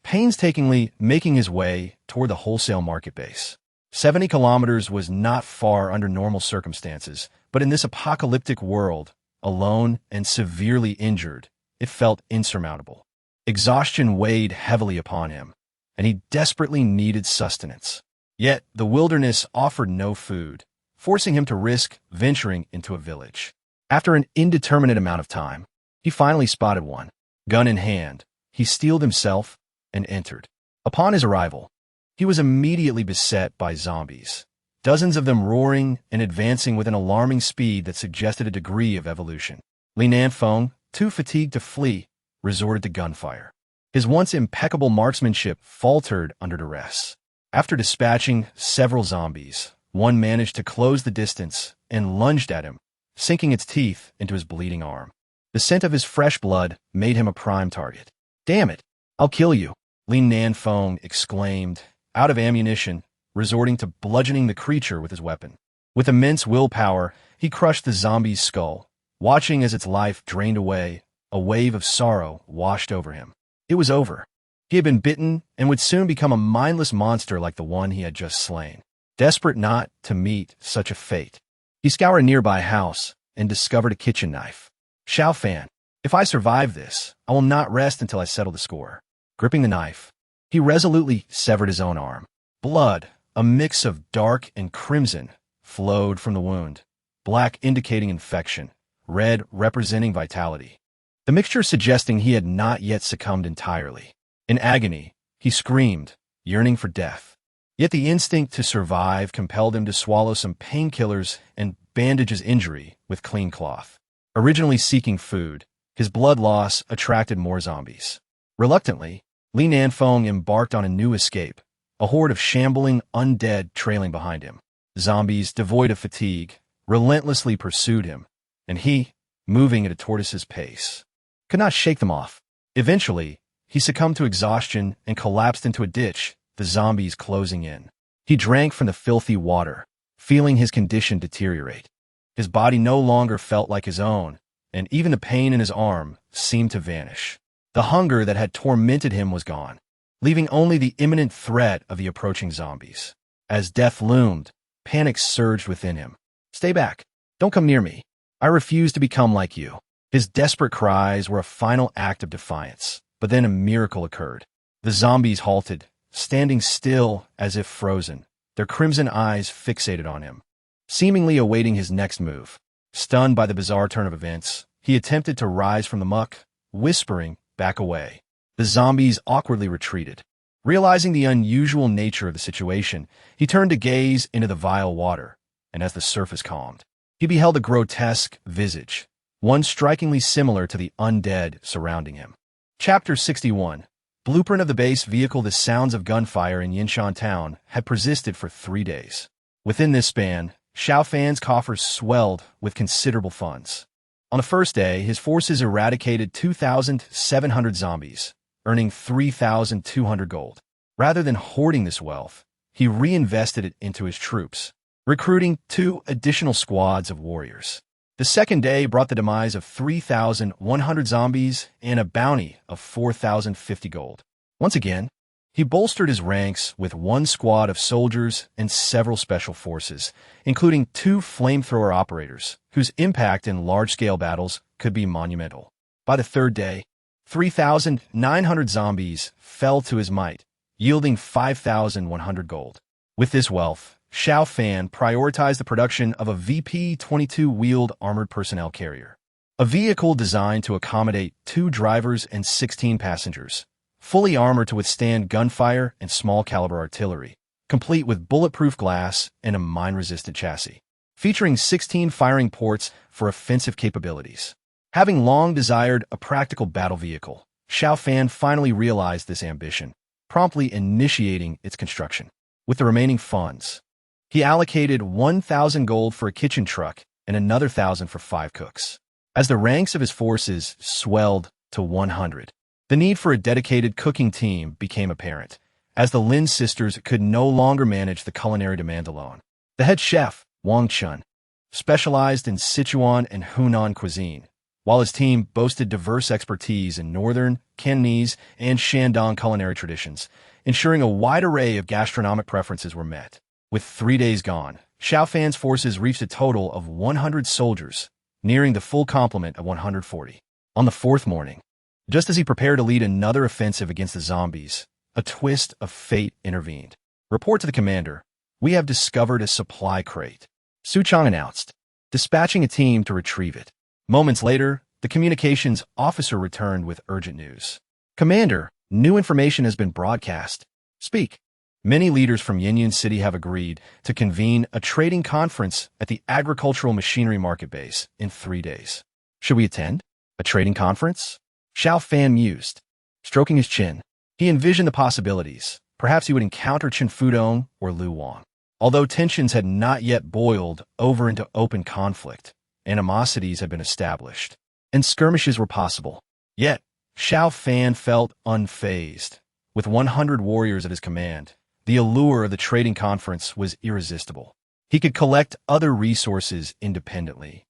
painstakingly making his way toward the wholesale market base. 70 kilometers was not far under normal circumstances, but in this apocalyptic world, alone and severely injured, it felt insurmountable. Exhaustion weighed heavily upon him, and he desperately needed sustenance. Yet the wilderness offered no food, forcing him to risk venturing into a village. After an indeterminate amount of time, he finally spotted one. Gun in hand, he steeled himself and entered. Upon his arrival, he was immediately beset by zombies, dozens of them roaring and advancing with an alarming speed that suggested a degree of evolution. Li Nanfeng, too fatigued to flee, resorted to gunfire. His once impeccable marksmanship faltered under duress. After dispatching several zombies, one managed to close the distance and lunged at him, sinking its teeth into his bleeding arm. The scent of his fresh blood made him a prime target. "Damn it, I'll kill you," Li Nanfeng exclaimed, out of ammunition resorting to bludgeoning the creature with his weapon. With immense willpower, he crushed the zombie's skull, watching as its life drained away. A wave of sorrow washed over him. It was over. He had been bitten and would soon become a mindless monster like the one he had just slain. Desperate not to meet such a fate, he scoured a nearby house and discovered a kitchen knife. Xiao Fan, if I survive this, I will not rest until I settle the score. Gripping the knife, he resolutely severed his own arm. Blood, a mix of dark and crimson, flowed from the wound, black indicating infection, red representing vitality. The mixture suggesting he had not yet succumbed entirely. In agony, he screamed, yearning for death. Yet the instinct to survive compelled him to swallow some painkillers and bandage his injury with clean cloth. Originally seeking food, his blood loss attracted more zombies. Reluctantly, Li Nanfeng embarked on a new escape, a horde of shambling undead trailing behind him. Zombies, devoid of fatigue, relentlessly pursued him, and he, moving at a tortoise's pace, could not shake them off. Eventually, he succumbed to exhaustion and collapsed into a ditch, the zombies closing in. He drank from the filthy water, feeling his condition deteriorate. His body no longer felt like his own, and even the pain in his arm seemed to vanish. The hunger that had tormented him was gone, leaving only the imminent threat of the approaching zombies. As death loomed, panic surged within him. "Stay back. Don't come near me. I refuse to become like you." His desperate cries were a final act of defiance, but then a miracle occurred. The zombies halted, standing still as if frozen, their crimson eyes fixated on him, seemingly awaiting his next move. Stunned by the bizarre turn of events, he attempted to rise from the muck, whispering, "Back away." The zombies awkwardly retreated. Realizing the unusual nature of the situation, he turned to gaze into the vile water, and as the surface calmed, he beheld a grotesque visage, one strikingly similar to the undead surrounding him. Chapter 61. Blueprint of the base vehicle. The sounds of gunfire in Yinshan town had persisted for 3 days. Within this span, Xiao Fan's coffers swelled with considerable funds. On the first day, his forces eradicated 2,700 zombies, earning 3,200 gold. Rather than hoarding this wealth, he reinvested it into his troops, recruiting 2 additional squads of warriors. The second day brought the demise of 3,100 zombies and a bounty of 4,050 gold. Once again, he bolstered his ranks with 1 squad of soldiers and several special forces, including 2 flamethrower operators, whose impact in large-scale battles could be monumental. By the third day, 3,900 zombies fell to his might, yielding 5,100 gold. With this wealth, Xiao Fan prioritized the production of a VP-22 wheeled armored personnel carrier, a vehicle designed to accommodate 2 drivers and 16 passengers, fully armored to withstand gunfire and small-caliber artillery, complete with bulletproof glass and a mine-resistant chassis, featuring 16 firing ports for offensive capabilities. Having long desired a practical battle vehicle, Xiao Fan finally realized this ambition, promptly initiating its construction. With the remaining funds, he allocated 1,000 gold for a kitchen truck and another 1,000 for 5 cooks. As the ranks of his forces swelled to 100, the need for a dedicated cooking team became apparent, as the Lin sisters could no longer manage the culinary demand alone. The head chef, Wang Chun, specialized in Sichuan and Hunan cuisine, while his team boasted diverse expertise in Northern, Cantonese, and Shandong culinary traditions, ensuring a wide array of gastronomic preferences were met. With 3 days gone, Xiao Fan's forces reached a total of 100 soldiers, nearing the full complement of 140. On the 4th morning, just as he prepared to lead another offensive against the zombies, a twist of fate intervened. "Report to the commander. We have discovered a supply crate," Su Chang announced, dispatching a team to retrieve it. Moments later, the communications officer returned with urgent news. "Commander, new information has been broadcast. Speak." Many leaders from Yinyan City have agreed to convene a trading conference at the agricultural machinery market base in 3 days. "Should we attend? A trading conference?" Xiao Fan mused, stroking his chin. He envisioned the possibilities. Perhaps he would encounter Chen Fudong or Lu Wang. Although tensions had not yet boiled over into open conflict, animosities had been established, and skirmishes were possible. Yet, Xiao Fan felt unfazed. With 100 warriors at his command, the allure of the trading conference was irresistible. He could collect other resources independently,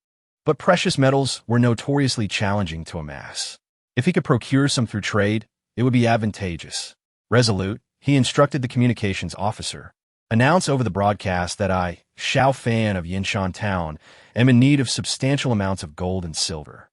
but precious metals were notoriously challenging to amass. If he could procure some through trade, it would be advantageous. Resolute, he instructed the communications officer, "Announce over the broadcast that I, Xiao Fan of Yinshan Town, am in need of substantial amounts of gold and silver.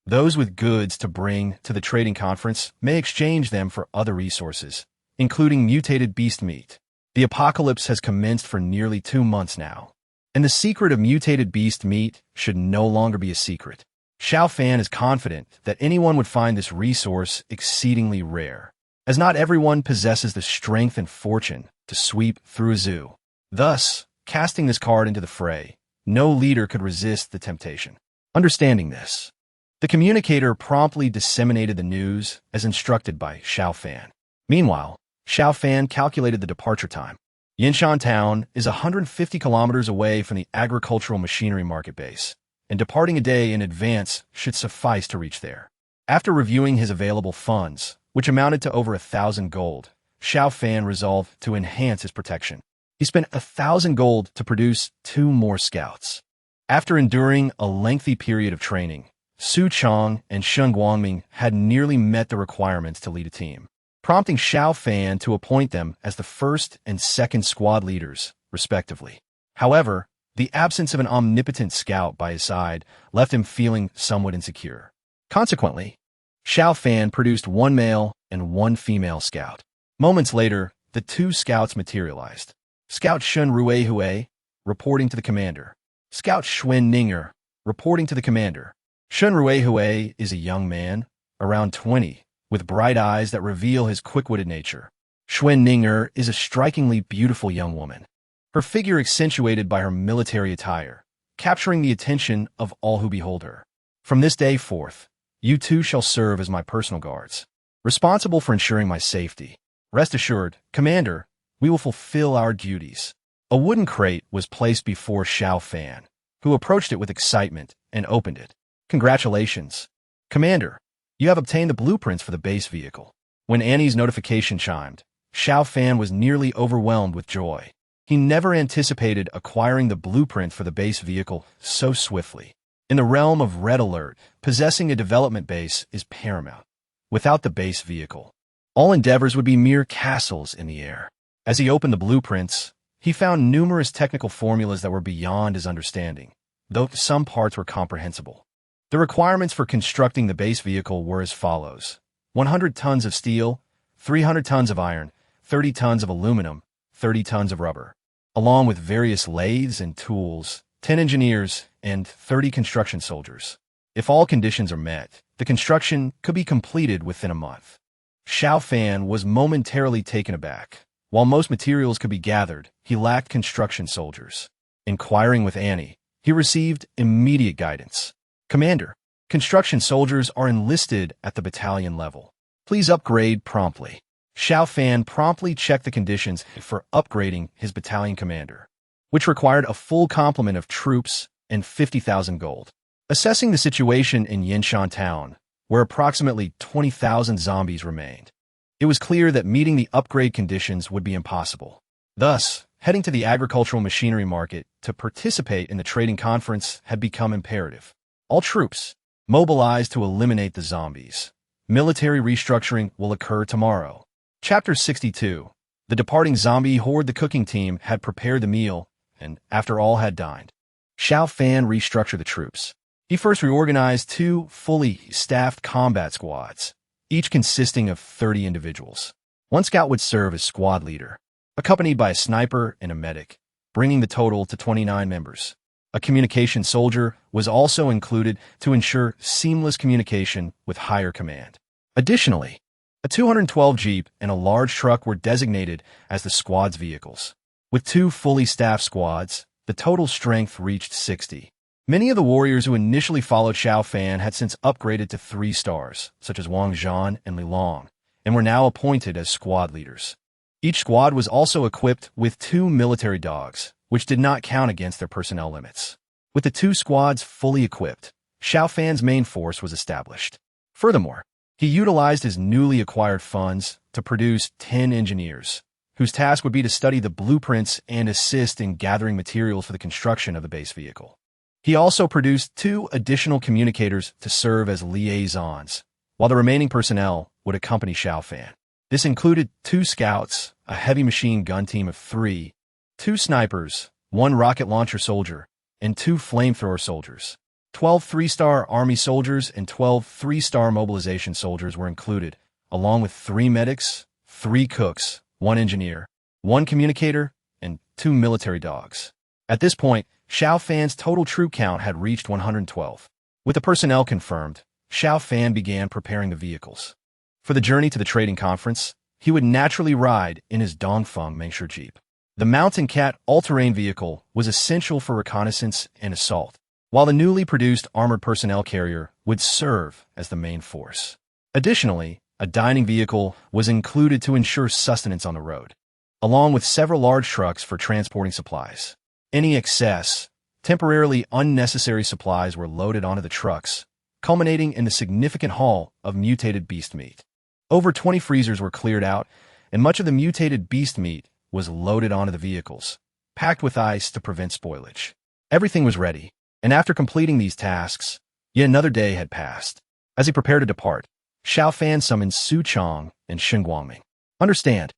Those with goods to bring to the trading conference may exchange them for other resources, including mutated beast meat. The apocalypse has commenced for nearly 2 months now, and the secret of mutated beast meat should no longer be a secret. Xiao Fan is confident that anyone would find this resource exceedingly rare, as not everyone possesses the strength and fortune to sweep through a zoo. Thus, casting this card into the fray, no leader could resist the temptation." Understanding this, the communicator promptly disseminated the news as instructed by Xiao Fan. Meanwhile, Xiao Fan calculated the departure time. Yinshan Town is 150 kilometers away from the agricultural machinery market base, and departing a day in advance should suffice to reach there. After reviewing his available funds, which amounted to over 1,000 gold, Xiao Fan resolved to enhance his protection. He spent 1,000 gold to produce 2 more scouts. After enduring a lengthy period of training, Su Chong and Sheng Guangming had nearly met the requirements to lead a team, prompting Xiao Fan to appoint them as the first and second squad leaders, respectively. However, the absence of an omnipotent scout by his side left him feeling somewhat insecure. Consequently, Xiao Fan produced 1 male and 1 female scout. Moments later, the 2 scouts materialized. Scout Shun Ruihui, reporting to the commander. Scout Xuen Ninger, reporting to the commander. Shun Ruihui is a young man, around 20, with bright eyes that reveal his quick-witted nature. Xuen Ninger is a strikingly beautiful young woman, her figure accentuated by her military attire, capturing the attention of all who behold her. From this day forth, you 2 shall serve as my personal guards, responsible for ensuring my safety. Rest assured, Commander, we will fulfill our duties." A wooden crate was placed before Xiao Fan, who approached it with excitement and opened it. "Congratulations, Commander. You have obtained the blueprints for the base vehicle." When Annie's notification chimed, Xiao Fan was nearly overwhelmed with joy. He never anticipated acquiring the blueprint for the base vehicle so swiftly. In the realm of Red Alert, possessing a development base is paramount. Without the base vehicle, all endeavors would be mere castles in the air. As he opened the blueprints, he found numerous technical formulas that were beyond his understanding, though some parts were comprehensible. The requirements for constructing the base vehicle were as follows: 100 tons of steel, 300 tons of iron, 30 tons of aluminum, 30 tons of rubber, along with various lathes and tools, 10 engineers, and 30 construction soldiers. If all conditions are met, the construction could be completed within a month. Xiao Fan was momentarily taken aback. While most materials could be gathered, he lacked construction soldiers. Inquiring with Annie, he received immediate guidance. "Commander, construction soldiers are enlisted at the battalion level. Please upgrade promptly." Xiao Fan promptly checked the conditions for upgrading his battalion commander, which required a full complement of troops and 50,000 gold. Assessing the situation in Yinshan Town, where approximately 20,000 zombies remained, it was clear that meeting the upgrade conditions would be impossible. Thus, heading to the agricultural machinery market to participate in the trading conference had become imperative. All troops mobilized to eliminate the zombies. Military restructuring will occur tomorrow. Chapter 62. The departing zombie horde. The cooking team had prepared the meal, and after all had dined, Xiao Fan restructured the troops. He first reorganized 2 fully staffed combat squads, each consisting of 30 individuals. 1 scout would serve as squad leader, accompanied by a sniper and a medic, bringing the total to 29 members. A communication soldier was also included to ensure seamless communication with higher command. Additionally, a 212 Jeep and a large truck were designated as the squad's vehicles. With 2 fully staffed squads, the total strength reached 60. Many of the warriors who initially followed Xiao Fan had since upgraded to 3 stars, such as Wang Zhan and Li Long, and were now appointed as squad leaders. Each squad was also equipped with 2 military dogs, which did not count against their personnel limits. With the 2 squads fully equipped, Xiao Fan's main force was established. Furthermore, he utilized his newly acquired funds to produce 10 engineers, whose task would be to study the blueprints and assist in gathering materials for the construction of the base vehicle. He also produced 2 additional communicators to serve as liaisons, while the remaining personnel would accompany Xiao Fan. This included 2 scouts, a heavy machine gun team of 3, 2 snipers, 1 rocket launcher soldier, and 2 flamethrower soldiers. 12 3-star Army soldiers and 12 3-star mobilization soldiers were included, along with 3 medics, 3 cooks, 1 engineer, 1 communicator, and 2 military dogs. At this point, Xiao Fan's total troop count had reached 112. With the personnel confirmed, Xiao Fan began preparing the vehicles. For the journey to the trading conference, he would naturally ride in his Dongfeng Mengshe Jeep. The Mountain Cat all-terrain vehicle was essential for reconnaissance and assault, while the newly produced armored personnel carrier would serve as the main force. Additionally, a dining vehicle was included to ensure sustenance on the road, along with several large trucks for transporting supplies. Any excess, temporarily unnecessary supplies were loaded onto the trucks, culminating in the significant haul of mutated beast meat. Over 20 freezers were cleared out, and much of the mutated beast meat was loaded onto the vehicles, packed with ice to prevent spoilage. Everything was ready, and after completing these tasks, yet another day had passed. As he prepared to depart, Xiao Fan summoned Su Chong and Shen Guangming. Understand,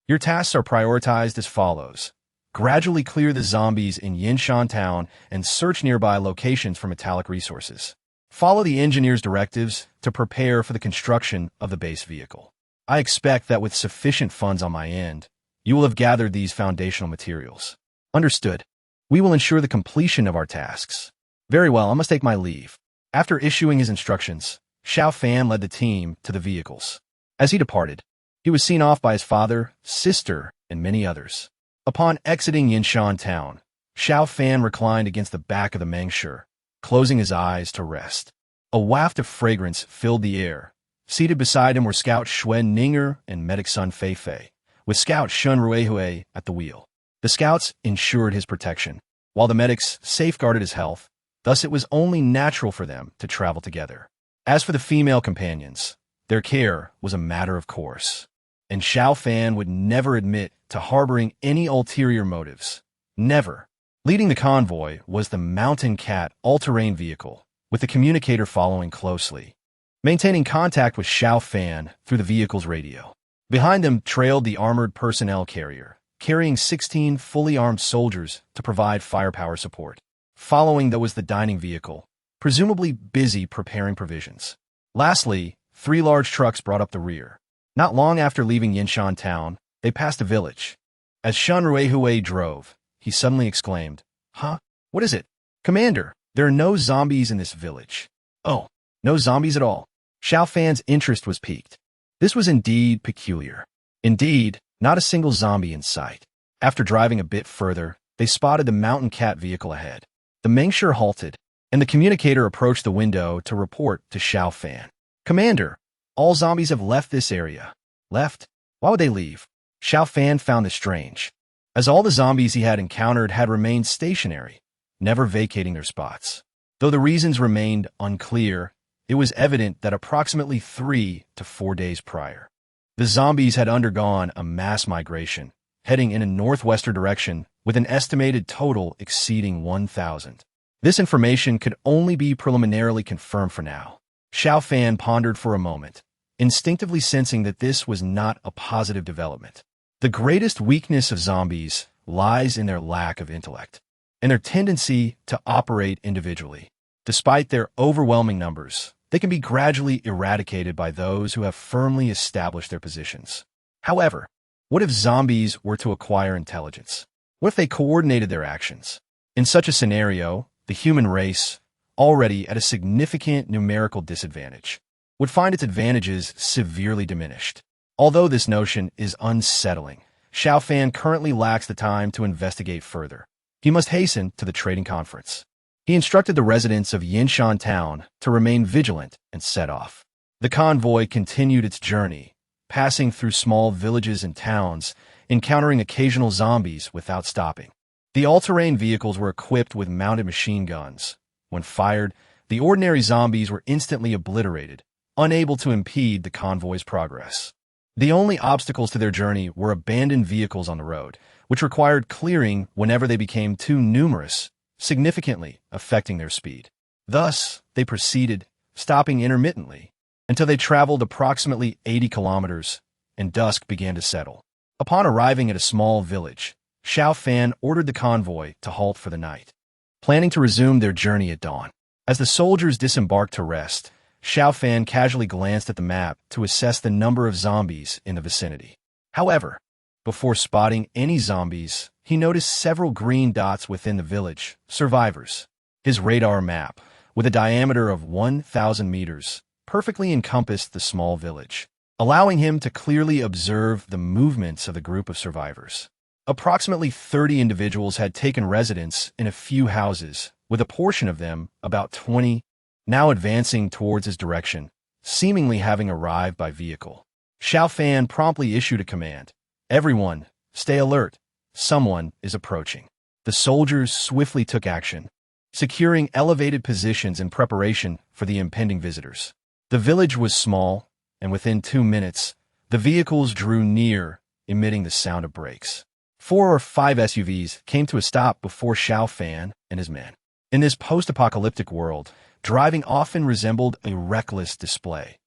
your tasks are prioritized as follows. Gradually clear the zombies in Yinshan Town and search nearby locations for metallic resources. Follow the engineer's directives to prepare for the construction of the base vehicle. I expect that with sufficient funds on my end, you will have gathered these foundational materials. Understood. We will ensure the completion of our tasks. Very well, I must take my leave. After issuing his instructions, Xiao Fan led the team to the vehicles. As he departed, he was seen off by his father, sister, and many others. Upon exiting Yinshan Town, Xiao Fan reclined against the back of the Mengshe, closing his eyes to rest. A waft of fragrance filled the air. Seated beside him were Scout Xuen Ninger and Medic Sun Feifei, with Scout Shun Ruihui at the wheel. The scouts ensured his protection, while the medics safeguarded his health. Thus it was only natural for them to travel together. As for the female companions, their care was a matter of course, and Xiao Fan would never admit to harboring any ulterior motives. Never. Leading the convoy was the Mountain Cat all-terrain vehicle, with the communicator following closely, maintaining contact with Xiao Fan through the vehicle's radio. Behind them trailed the armored personnel carrier, carrying 16 fully armed soldiers to provide firepower support. Following was the dining vehicle, presumably busy preparing provisions. Lastly, 3 large trucks brought up the rear. Not long after leaving Yinshan Town, they passed a village. As Shun Ruihui drove, he suddenly exclaimed, "Huh? What is it? Commander, there are no zombies in this village." "Oh, no zombies at all." Xiao Fan's interest was piqued. This was indeed peculiar. Indeed, not a single zombie in sight. After driving a bit further, they spotted the Mountain Cat vehicle ahead. The Mengshe halted, and the communicator approached the window to report to Xiao Fan. "Commander, all zombies have left this area." "Left? Why would they leave?" Xiao Fan found this strange, as all the zombies he had encountered had remained stationary, never vacating their spots. Though the reasons remained unclear, it was evident that approximately 3 to 4 days prior, the zombies had undergone a mass migration, heading in a northwestern direction with an estimated total exceeding 1,000. This information could only be preliminarily confirmed for now. Xiao Fan pondered for a moment, instinctively sensing that this was not a positive development. The greatest weakness of zombies lies in their lack of intellect, and their tendency to operate individually. Despite their overwhelming numbers, they can be gradually eradicated by those who have firmly established their positions. However, what if zombies were to acquire intelligence? What if they coordinated their actions? In such a scenario, the human race, already at a significant numerical disadvantage, would find its advantages severely diminished. Although this notion is unsettling, Xiao Fan currently lacks the time to investigate further. He must hasten to the trading conference. He instructed the residents of Yinshan Town to remain vigilant and set off. The convoy continued its journey, passing through small villages and towns, encountering occasional zombies without stopping. The all-terrain vehicles were equipped with mounted machine guns. When fired, the ordinary zombies were instantly obliterated, unable to impede the convoy's progress. The only obstacles to their journey were abandoned vehicles on the road, which required clearing whenever they became too numerous, significantly affecting their speed. Thus, they proceeded, stopping intermittently, until they traveled approximately 80 kilometers, and dusk began to settle. Upon arriving at a small village, Xiao Fan ordered the convoy to halt for the night, planning to resume their journey at dawn. As the soldiers disembarked to rest, Xiao Fan casually glanced at the map to assess the number of zombies in the vicinity. However, before spotting any zombies, he noticed several green dots within the village, survivors. His radar map, with a diameter of 1,000 meters, perfectly encompassed the small village, allowing him to clearly observe the movements of the group of survivors. Approximately 30 individuals had taken residence in a few houses, with a portion of them, about 20, now advancing towards his direction, seemingly having arrived by vehicle. Xiao Fan promptly issued a command. Everyone, stay alert. Someone is approaching. The soldiers swiftly took action, securing elevated positions in preparation for the impending visitors. The village was small, and within 2 minutes, the vehicles drew near, emitting the sound of brakes. 4 or 5 SUVs came to a stop before Xiao Fan and his men. In this post-apocalyptic world, driving often resembled a reckless display,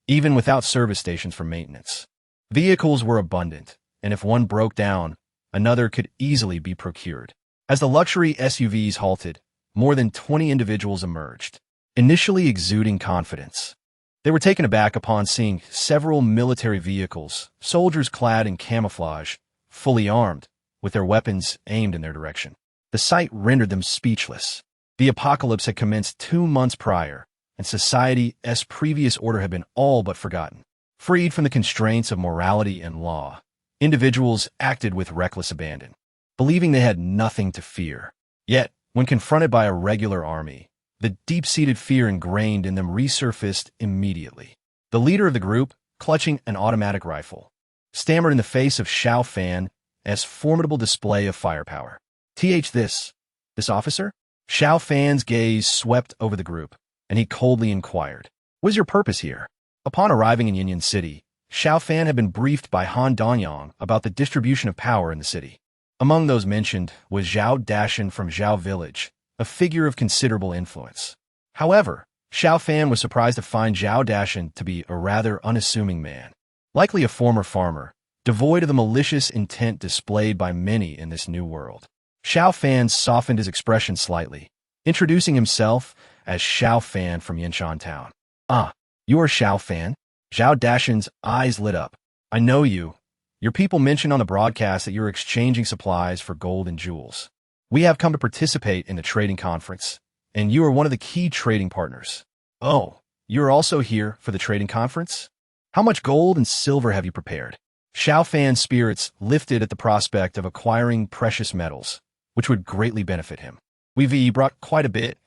even without service stations for maintenance. Vehicles were abundant, and if one broke down, another could easily be procured. As the luxury SUVs halted, more than 20 individuals emerged, initially exuding confidence. They were taken aback upon seeing several military vehicles, soldiers clad in camouflage, fully armed, with their weapons aimed in their direction. The sight rendered them speechless. The apocalypse had commenced 2 months prior, and society's previous order had been all but forgotten. Freed from the constraints of morality and law, individuals acted with reckless abandon, believing they had nothing to fear. Yet, when confronted by a regular army, the deep-seated fear ingrained in them resurfaced immediately. The leader of the group, clutching an automatic rifle, stammered in the face of Xiao Fan's formidable display of firepower. This officer? Xiao Fan's gaze swept over the group, and he coldly inquired, "What is your purpose here?" Upon arriving in Yinyan City, Xiao Fan had been briefed by Han Danyang about the distribution of power in the city. Among those mentioned was Zhao Dashan from Zhao Village, a figure of considerable influence. However, Xiao Fan was surprised to find Zhao Dashan to be a rather unassuming man, likely a former farmer, devoid of the malicious intent displayed by many in this new world. Xiao Fan softened his expression slightly, introducing himself as Xiao Fan from Yinshan Town. "Ah, you are Xiao Fan?" Zhao Dashan's eyes lit up. "I know you. Your people mentioned on the broadcast that you're exchanging supplies for gold and jewels. We have come to participate in the trading conference, and you are one of the key trading partners." "Oh, you are also here for the trading conference? How much gold and silver have you prepared?" Xiao Fan's spirits lifted at the prospect of acquiring precious metals, which would greatly benefit him. "We've brought quite a bit,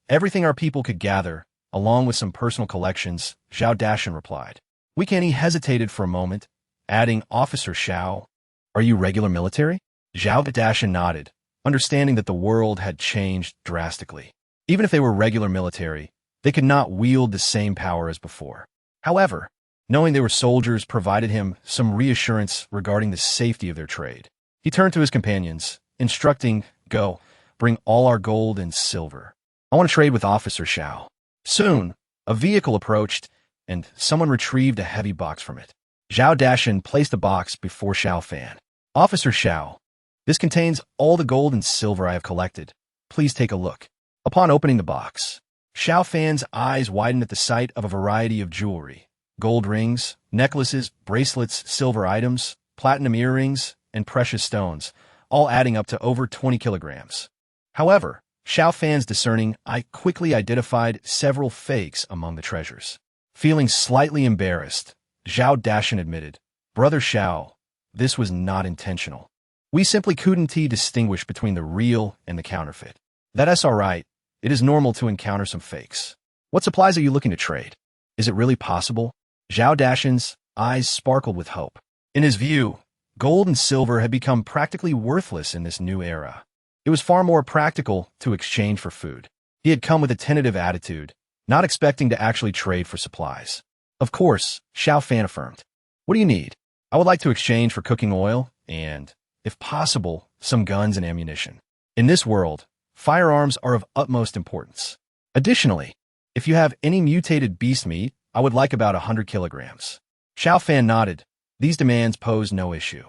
everything our people could gather, along with some personal collections," Zhao Dashan replied. He hesitated for a moment, adding, "Officer Xiao, are you regular military?" Zhao Dashan nodded, understanding that the world had changed drastically. Even if they were regular military, they could not wield the same power as before. However, knowing they were soldiers provided him some reassurance regarding the safety of their trade. He turned to his companions, instructing, "Go, bring all our gold and silver. I want to trade with Officer Xiao." Soon, a vehicle approached, and someone retrieved a heavy box from it. Zhao Dashan placed the box before Xiao Fan. "Officer Xiao, this contains all the gold and silver I have collected. Please take a look." Upon opening the box, Xiao Fan's eyes widened at the sight of a variety of jewelry: gold rings, necklaces, bracelets, silver items, platinum earrings, and precious stones, all adding up to over 20 kilograms. However, Xiao Fan's discerning eye quickly identified several fakes among the treasures. Feeling slightly embarrassed, Zhao Dashan admitted, "Brother Xiao, this was not intentional. We simply couldn't distinguish between the real and the counterfeit." "That's all right. It is normal to encounter some fakes. What supplies are you looking to trade? Is it really possible?" Zhao Dashan's eyes sparkled with hope. In his view, gold and silver had become practically worthless in this new era. It was far more practical to exchange for food. He had come with a tentative attitude, not expecting to actually trade for supplies. "Of course," Xiao Fan affirmed. What do you need? I would like to exchange for cooking oil and, if possible, some guns and ammunition. In this world, firearms are of utmost importance. Additionally, if you have any mutated beast meat, I would like about 100 kilograms. Xiao Fan nodded. These demands posed no issue.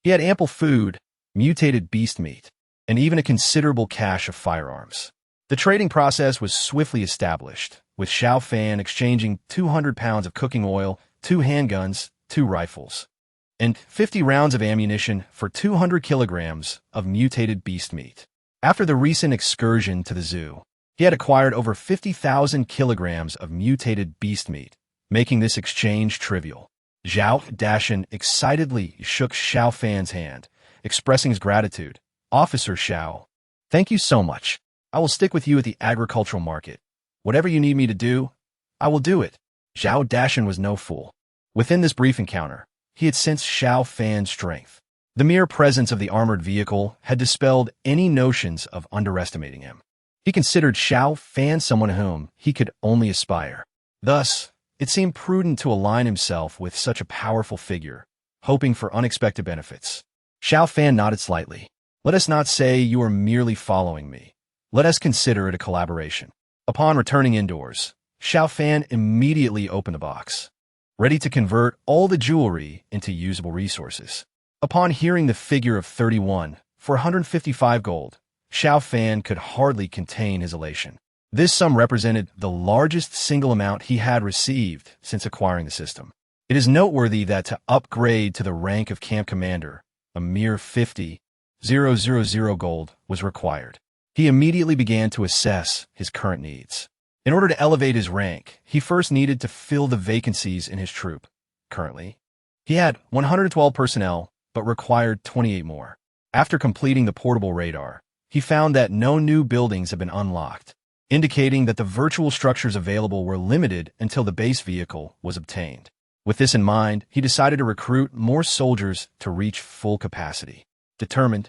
He had ample food, mutated beast meat, and even a considerable cache of firearms. The trading process was swiftly established, with Xiao Fan exchanging 200 pounds of cooking oil, 2 handguns, 2 rifles, and 50 rounds of ammunition for 200 kilograms of mutated beast meat. After the recent excursion to the zoo, he had acquired over 50,000 kilograms of mutated beast meat, making this exchange trivial. Zhao Dashan excitedly shook Xiao Fan's hand, expressing his gratitude. Officer Xiao, thank you so much. I will stick with you at the agricultural market. Whatever you need me to do, I will do it. Zhao Dashan was no fool. Within this brief encounter, he had sensed Xiao Fan's strength. The mere presence of the armored vehicle had dispelled any notions of underestimating him. He considered Xiao Fan someone whom he could only aspire. Thus, it seemed prudent to align himself with such a powerful figure, hoping for unexpected benefits. Xiao Fan nodded slightly. Let us not say you are merely following me. Let us consider it a collaboration. Upon returning indoors, Xiao Fan immediately opened the box, ready to convert all the jewelry into usable resources. Upon hearing the figure of 31 for 155 gold, Xiao Fan could hardly contain his elation. This sum represented the largest single amount he had received since acquiring the system. It is noteworthy that to upgrade to the rank of camp commander, a mere 50,000 gold was required. He immediately began to assess his current needs. In order to elevate his rank, he first needed to fill the vacancies in his troop. Currently, he had 112 personnel, but required 28 more. After completing the portable radar, he found that no new buildings had been unlocked, indicating that the virtual structures available were limited until the base vehicle was obtained. With this in mind, he decided to recruit more soldiers to reach full capacity. Determined,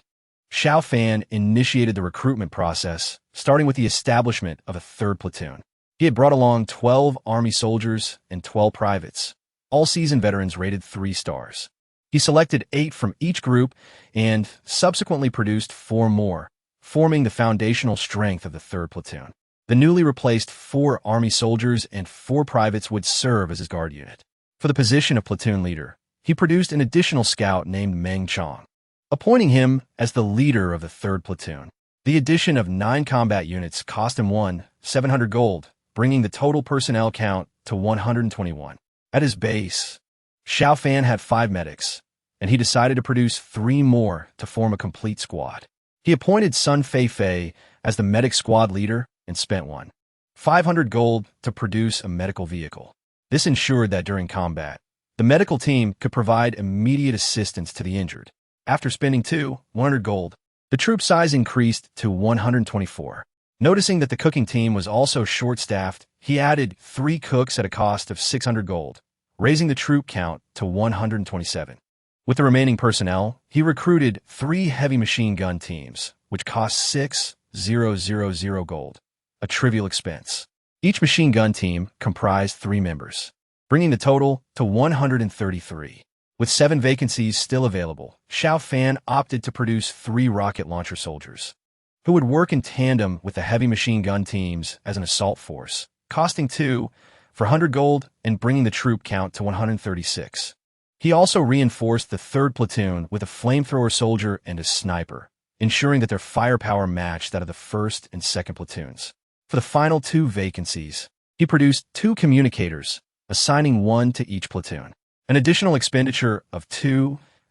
Xiao Fan initiated the recruitment process, starting with the establishment of a 3rd platoon. He had brought along 12 army soldiers and 12 privates, all seasoned veterans rated 3 stars. He selected 8 from each group and subsequently produced 4 more, forming the foundational strength of the 3rd platoon. The newly replaced 4 army soldiers and 4 privates would serve as his guard unit. For the position of platoon leader, he produced an additional scout named Meng Chong, appointing him as the leader of the 3rd platoon. The addition of 9 combat units cost him 700 gold, bringing the total personnel count to 121. At his base, Xiao Fan had 5 medics, and he decided to produce 3 more to form a complete squad. He appointed Sun Fei as the medic squad leader and spent 500 gold to produce a medical vehicle. This ensured that during combat, the medical team could provide immediate assistance to the injured. After spending 100 gold, the troop size increased to 124. Noticing that the cooking team was also short-staffed, he added 3 cooks at a cost of 600 gold, raising the troop count to 127. With the remaining personnel, he recruited 3 heavy machine gun teams, which cost 6,000 gold, a trivial expense. Each machine gun team comprised 3 members, bringing the total to 133. With 7 vacancies still available, Xiao Fan opted to produce 3 rocket launcher soldiers, who would work in tandem with the heavy machine gun teams as an assault force, costing 2 for 100 gold and bringing the troop count to 136. He also reinforced the 3rd platoon with a flamethrower soldier and a sniper, ensuring that their firepower matched that of the 1st and 2nd platoons. For the final 2 vacancies, he produced 2 communicators, assigning 1 to each platoon. An additional expenditure of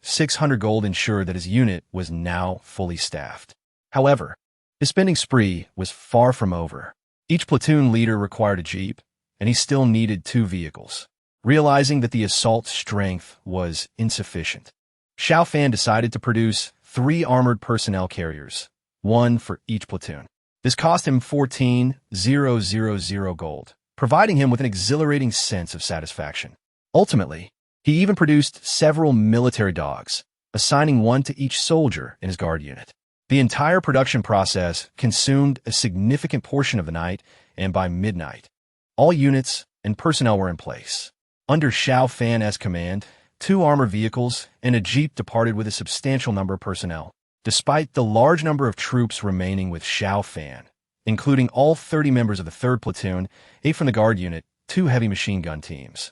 600 gold ensured that his unit was now fully staffed. However, his spending spree was far from over. Each platoon leader required a jeep, and he still needed 2 vehicles. Realizing that the assault strength was insufficient, Xiao Fan decided to produce 3 armored personnel carriers, 1 for each platoon. This cost him 14,000 gold, providing him with an exhilarating sense of satisfaction. Ultimately, he even produced several military dogs, assigning 1 to each soldier in his guard unit. The entire production process consumed a significant portion of the night, and by midnight, all units and personnel were in place. Under Xiao Fan as command, 2 armored vehicles, and a jeep departed with a substantial number of personnel. Despite the large number of troops remaining with Xiao Fan, including all 30 members of the 3rd Platoon, 8 from the Guard Unit, 2 heavy machine gun teams,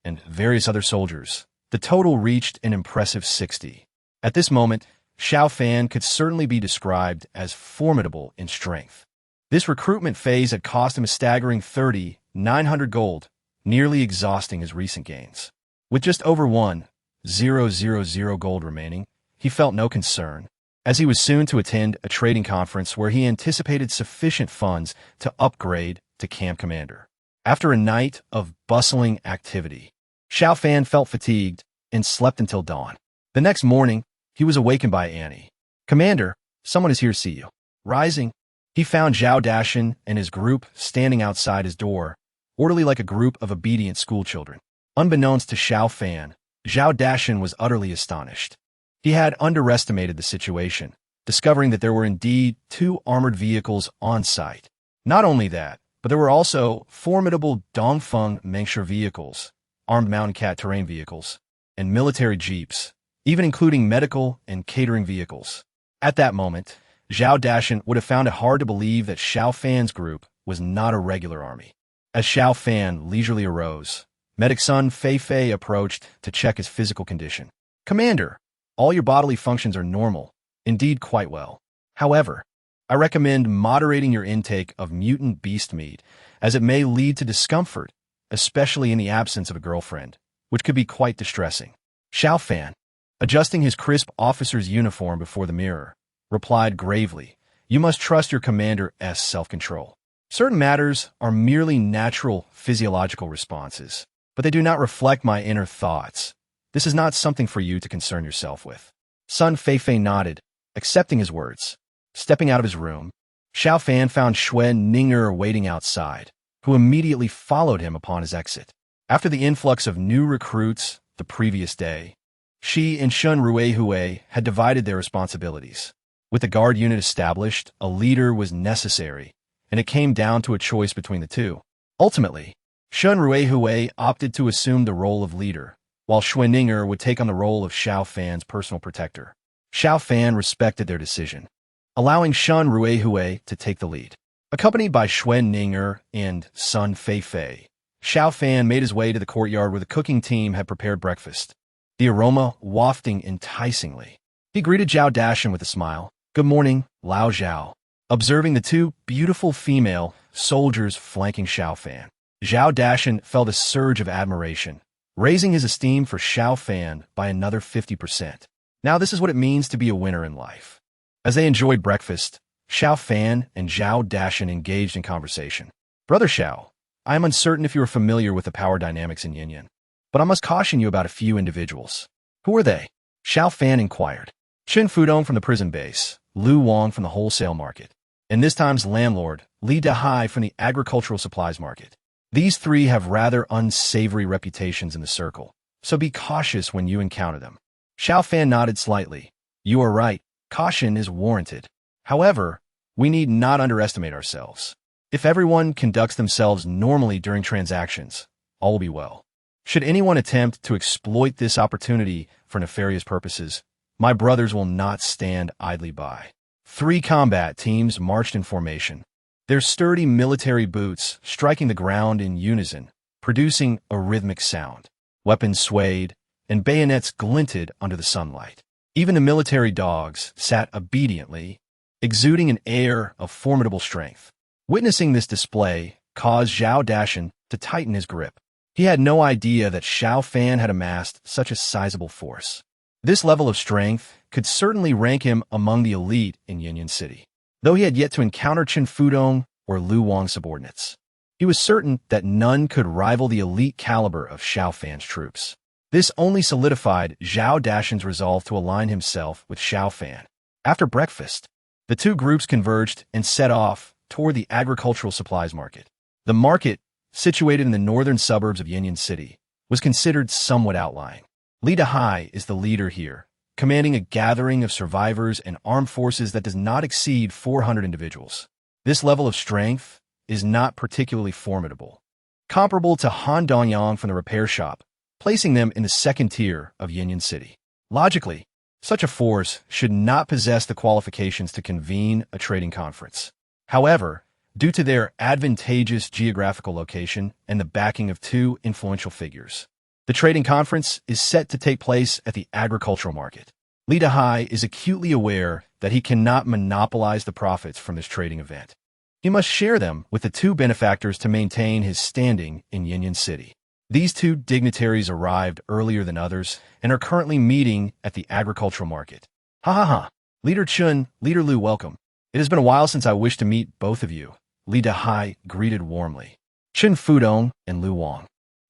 and various other soldiers, the total reached an impressive 60. At this moment, Xiao Fan could certainly be described as formidable in strength. This recruitment phase had cost him a staggering 30,900 gold, nearly exhausting his recent gains. With just over 1,000 gold remaining, he felt no concern, as he was soon to attend a trading conference where he anticipated sufficient funds to upgrade to camp commander. After a night of bustling activity, Xiao Fan felt fatigued and slept until dawn. The next morning, he was awakened by Annie. "Commander, someone is here to see you." Rising, he found Zhao Dashan and his group standing outside his door, orderly like a group of obedient schoolchildren. Unbeknownst to Xiao Fan, Zhao Dashan was utterly astonished. He had underestimated the situation, discovering that there were indeed 2 armored vehicles on site. Not only that, but there were also formidable Dongfeng Mengshi vehicles, armed mountain cat terrain vehicles, and military jeeps, even including medical and catering vehicles. At that moment, Zhao Dashan would have found it hard to believe that Xiao Fan's group was not a regular army. As Xiao Fan leisurely arose, Medic Sun Fei approached to check his physical condition. "Commander, all your bodily functions are normal, indeed quite well. However, I recommend moderating your intake of mutant beast meat, as it may lead to discomfort, especially in the absence of a girlfriend, which could be quite distressing." Xiao Fan, adjusting his crisp officer's uniform before the mirror, replied gravely, "You must trust your commander's self-control. Certain matters are merely natural physiological responses, but they do not reflect my inner thoughts. This is not something for you to concern yourself with." Sun Fei nodded, accepting his words. Stepping out of his room, Xiao Fan found Xuen Ninger waiting outside, who immediately followed him upon his exit. After the influx of new recruits the previous day, she and Shun Ruehui had divided their responsibilities. With the guard unit established, a leader was necessary, and it came down to a choice between the two. Ultimately, Shun Ruehui opted to assume the role of leader, while Schwenninger would take on the role of Xiao Fan's personal protector. Xiao Fan respected their decision, allowing Shun Ruehui to take the lead. Accompanied by Schwenninger and Sun Fei, Xiao Fan made his way to the courtyard where the cooking team had prepared breakfast, the aroma wafting enticingly. He greeted Zhao Dashan with a smile. "Good morning, Lao Zhao." Observing the 2 beautiful female soldiers flanking Xiao Fan, Zhao Dashan felt a surge of admiration, raising his esteem for Xiao Fan by another 50%. Now this is what it means to be a winner in life. As they enjoyed breakfast, Xiao Fan and Zhao Dashan engaged in conversation. "Brother Xiao, I am uncertain if you are familiar with the power dynamics in Yin, but I must caution you about a few individuals." "Who are they?" Xiao Fan inquired. "Chen Fudong from the prison base, Lu Wang from the wholesale market, and this time's landlord, Li Dahai from the agricultural supplies market. These 3 have rather unsavory reputations in the circle, so be cautious when you encounter them." Xiao Fan nodded slightly. "You are right, caution is warranted. However, we need not underestimate ourselves. If everyone conducts themselves normally during transactions, all will be well. Should anyone attempt to exploit this opportunity for nefarious purposes, my brothers will not stand idly by." 3 combat teams marched in formation, their sturdy military boots striking the ground in unison, producing a rhythmic sound. Weapons swayed, and bayonets glinted under the sunlight. Even the military dogs sat obediently, exuding an air of formidable strength. Witnessing this display caused Zhao Dashan to tighten his grip. He had no idea that Xiao Fan had amassed such a sizable force. This level of strength could certainly rank him among the elite in Yin City, though he had yet to encounter Chen Fudong or Lu Wang's subordinates. He was certain that none could rival the elite caliber of Xiao Fan's troops. This only solidified Zhao Dashan's resolve to align himself with Xiao Fan. After breakfast, the 2 groups converged and set off toward the agricultural supplies market. The market, situated in the northern suburbs of Yin City, was considered somewhat outlying. Li Dahai is the leader here, commanding a gathering of survivors and armed forces that does not exceed 400 individuals. This level of strength is not particularly formidable. Comparable to Han Dongyang from the repair shop, placing them in the second tier of Yinyan City. Logically, such a force should not possess the qualifications to convene a trading conference. However, due to their advantageous geographical location and the backing of two influential figures, the trading conference is set to take place at the agricultural market. Li Dahai is acutely aware that he cannot monopolize the profits from this trading event. He must share them with the two benefactors to maintain his standing in Yinyan City. These two dignitaries arrived earlier than others and are currently meeting at the agricultural market. Ha ha ha. Leader Chun, Leader Lu, welcome. It has been a while since I wished to meet both of you, Li Dahai greeted warmly. Chun Fudong and Lu Wang,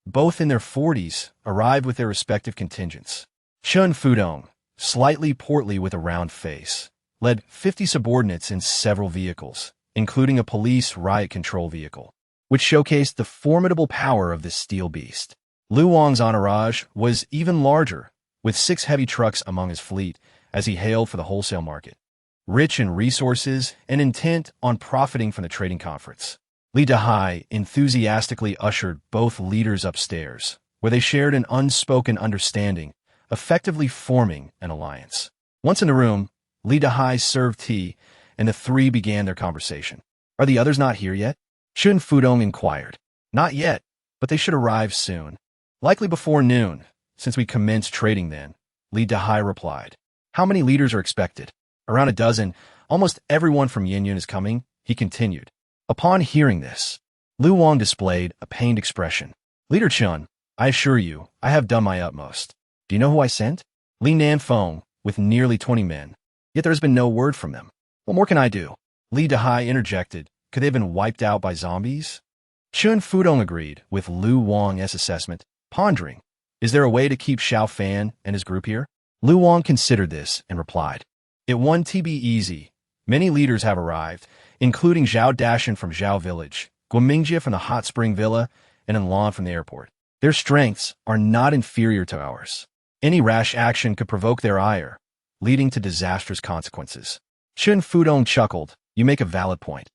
both in their 40s, arrived with their respective contingents. Chun Fudong, slightly portly with a round face, led 50 subordinates in several vehicles, including a police riot control vehicle, which showcased the formidable power of this steel beast. Lu Wang's entourage was even larger, with 6 heavy trucks among his fleet as he hailed for the wholesale market, rich in resources and intent on profiting from the trading conference. Li Dahai enthusiastically ushered both leaders upstairs, where they shared an unspoken understanding, effectively forming an alliance. Once in the room, Li Dahai served tea, and the three began their conversation. Are the others not here yet? Chun Fudong inquired. Not yet, but they should arrive soon. Likely before noon, since we commenced trading then, Li Dahai replied. How many leaders are expected? Around a dozen. Almost everyone from Yinyan is coming, he continued. Upon hearing this, Lu Wang displayed a pained expression. Leader Chun, I assure you, I have done my utmost. Do you know who I sent? Li Nanfeng, with nearly 20 men. Yet there has been no word from them. What more can I do? Li Dahai interjected. Could they have been wiped out by zombies? Chun Fudong agreed with Lu Wang's assessment, pondering. Is there a way to keep Xiao Fan and his group here? Lu Wang considered this and replied. It won't be easy. Many leaders have arrived, including Zhao Dashan from Zhao Village, Guomingjie from the Hot Spring Villa, and Enlan from the airport. Their strengths are not inferior to ours. Any rash action could provoke their ire, leading to disastrous consequences. Chun Fudong chuckled. You make a valid point.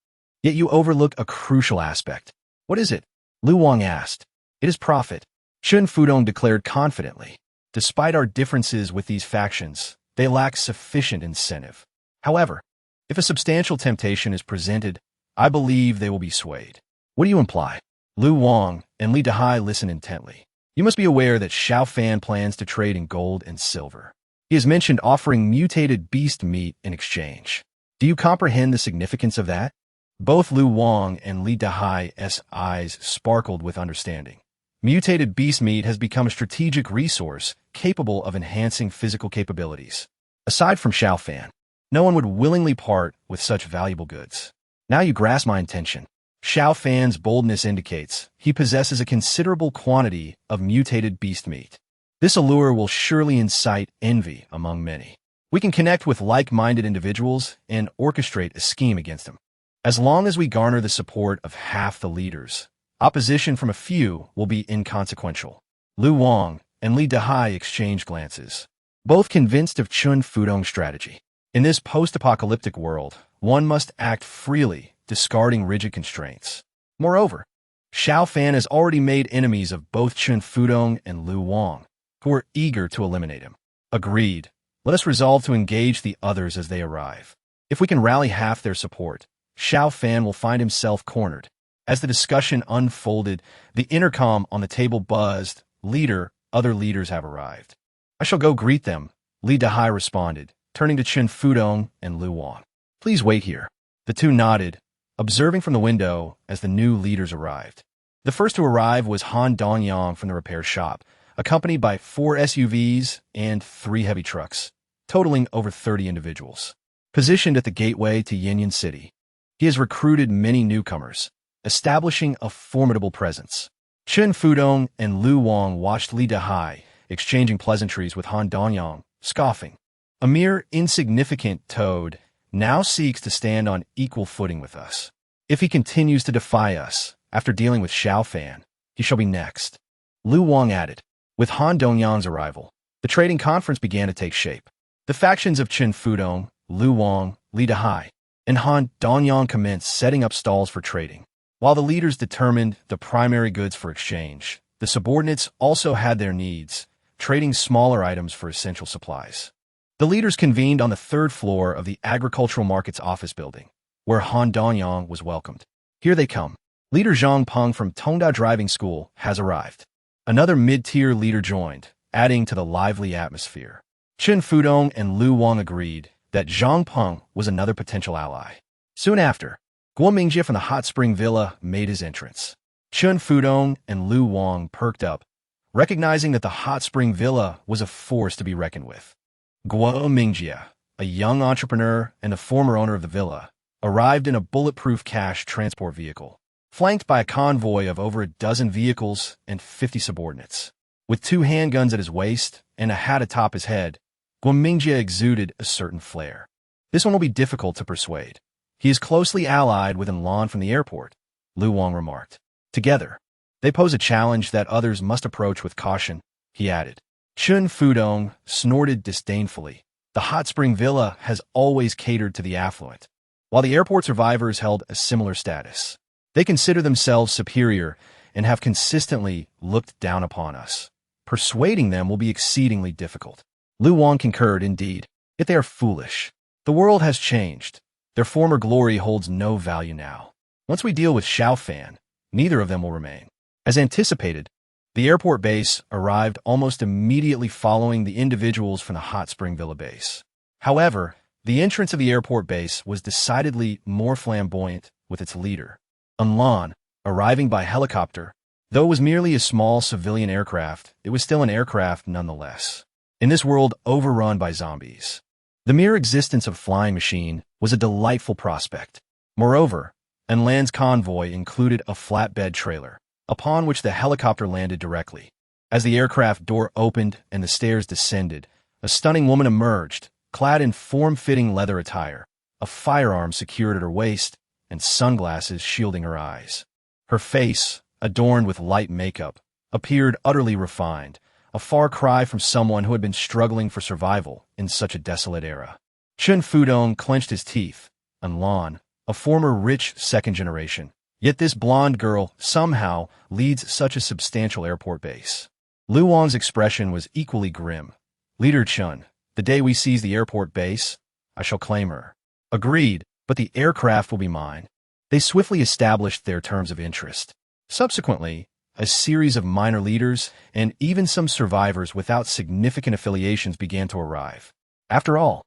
Yet you overlook a crucial aspect. What is it? Lu Wang asked. It is profit. Chun Fudong declared confidently. Despite our differences with these factions, they lack sufficient incentive. However, if a substantial temptation is presented, I believe they will be swayed. What do you imply? Lu Wang and Li Dahai listened intently. You must be aware that Xiao Fan plans to trade in gold and silver. He has mentioned offering mutated beast meat in exchange. Do you comprehend the significance of that? Both Lu Wang and Li Dahai's eyes sparkled with understanding. Mutated beast meat has become a strategic resource capable of enhancing physical capabilities. Aside from Xiao Fan, no one would willingly part with such valuable goods. Now you grasp my intention. Xiao Fan's boldness indicates he possesses a considerable quantity of mutated beast meat. This allure will surely incite envy among many. We can connect with like-minded individuals and orchestrate a scheme against him. As long as we garner the support of half the leaders, opposition from a few will be inconsequential. Lu Wang and Li Dahai exchanged glances, both convinced of Chun Fudong's strategy. In this post-apocalyptic world, one must act freely, discarding rigid constraints. Moreover, Xiao Fan has already made enemies of both Chun Fudong and Lu Wang, who are eager to eliminate him. Agreed. Let us resolve to engage the others as they arrive. If we can rally half their support, Xiao Fan will find himself cornered. As the discussion unfolded, the intercom on the table buzzed. Leader, other leaders have arrived. I shall go greet them, Li Dahai responded, turning to Chun Fudong and Lu Wang. Please wait here. The two nodded, observing from the window as the new leaders arrived. The first to arrive was Han Dongyang from the repair shop, accompanied by 4 SUVs and 3 heavy trucks, totaling over 30 individuals. Positioned at the gateway to Yinyan City, he has recruited many newcomers, establishing a formidable presence. Chun Fudong and Lu Wang watched Li Dahai exchanging pleasantries with Han Dongyang, scoffing. A mere insignificant toad now seeks to stand on equal footing with us. If he continues to defy us after dealing with Xiao Fan, he shall be next. Lu Wang added. With Han Dongyang's arrival, the trading conference began to take shape. The factions of Chun Fudong, Lu Wang, Li Dahai, and Han Dongyang commenced setting up stalls for trading. While the leaders determined the primary goods for exchange, The subordinates also had their needs, trading smaller items for essential supplies. The leaders convened on the third floor of the agricultural market's office building, where Han Donyang was welcomed. Here they come. Leader Zhang Peng from Tongda Driving School has arrived. Another mid-tier leader joined, adding to the lively atmosphere. Chen Fudong and Lu Wang agreed that Zhang Peng was another potential ally. Soon after, Guo Mingjie from the Hot Spring Villa made his entrance. Chen Fudong and Lu Wang perked up, recognizing that the Hot Spring Villa was a force to be reckoned with. Guo Mingjie, a young entrepreneur and the former owner of the villa, arrived in a bulletproof cash transport vehicle, flanked by a convoy of over a dozen vehicles and 50 subordinates. With 2 handguns at his waist and a hat atop his head, Guo Mingjie exuded a certain flair. This one will be difficult to persuade. He is closely allied with Lan from the airport, Lu Wang remarked. Together, they pose a challenge that others must approach with caution, he added. Chen Fudong snorted disdainfully. The Hot Spring Villa has always catered to the affluent, while the airport survivors held a similar status. They consider themselves superior and have consistently looked down upon us. Persuading them will be exceedingly difficult. Lu Wang concurred indeed, yet they are foolish. The world has changed. Their former glory holds no value now. Once we deal with Xiao Fan, neither of them will remain. As anticipated, the airport base arrived almost immediately following the individuals from the Hot Spring Villa base. However, the entrance of the airport base was decidedly more flamboyant with its leader. Lan, arriving by helicopter, though it was merely a small civilian aircraft, it was still an aircraft nonetheless. In this world overrun by zombies, the mere existence of a flying machine was a delightful prospect. Moreover, Lan's convoy included a flatbed trailer, upon which the helicopter landed directly. As the aircraft door opened and the stairs descended, a stunning woman emerged, clad in form-fitting leather attire, a firearm secured at her waist, and sunglasses shielding her eyes. Her face, adorned with light makeup, appeared utterly refined, a far cry from someone who had been struggling for survival in such a desolate era. Chen Fudong clenched his teeth, and Lan, a former rich second generation, yet this blonde girl somehow leads such a substantial airport base. Lu Wang's expression was equally grim. Leader Chen, the day we seize the airport base, I shall claim her. Agreed, but the aircraft will be mine. They swiftly established their terms of interest. Subsequently, a series of minor leaders and even some survivors without significant affiliations began to arrive. After all,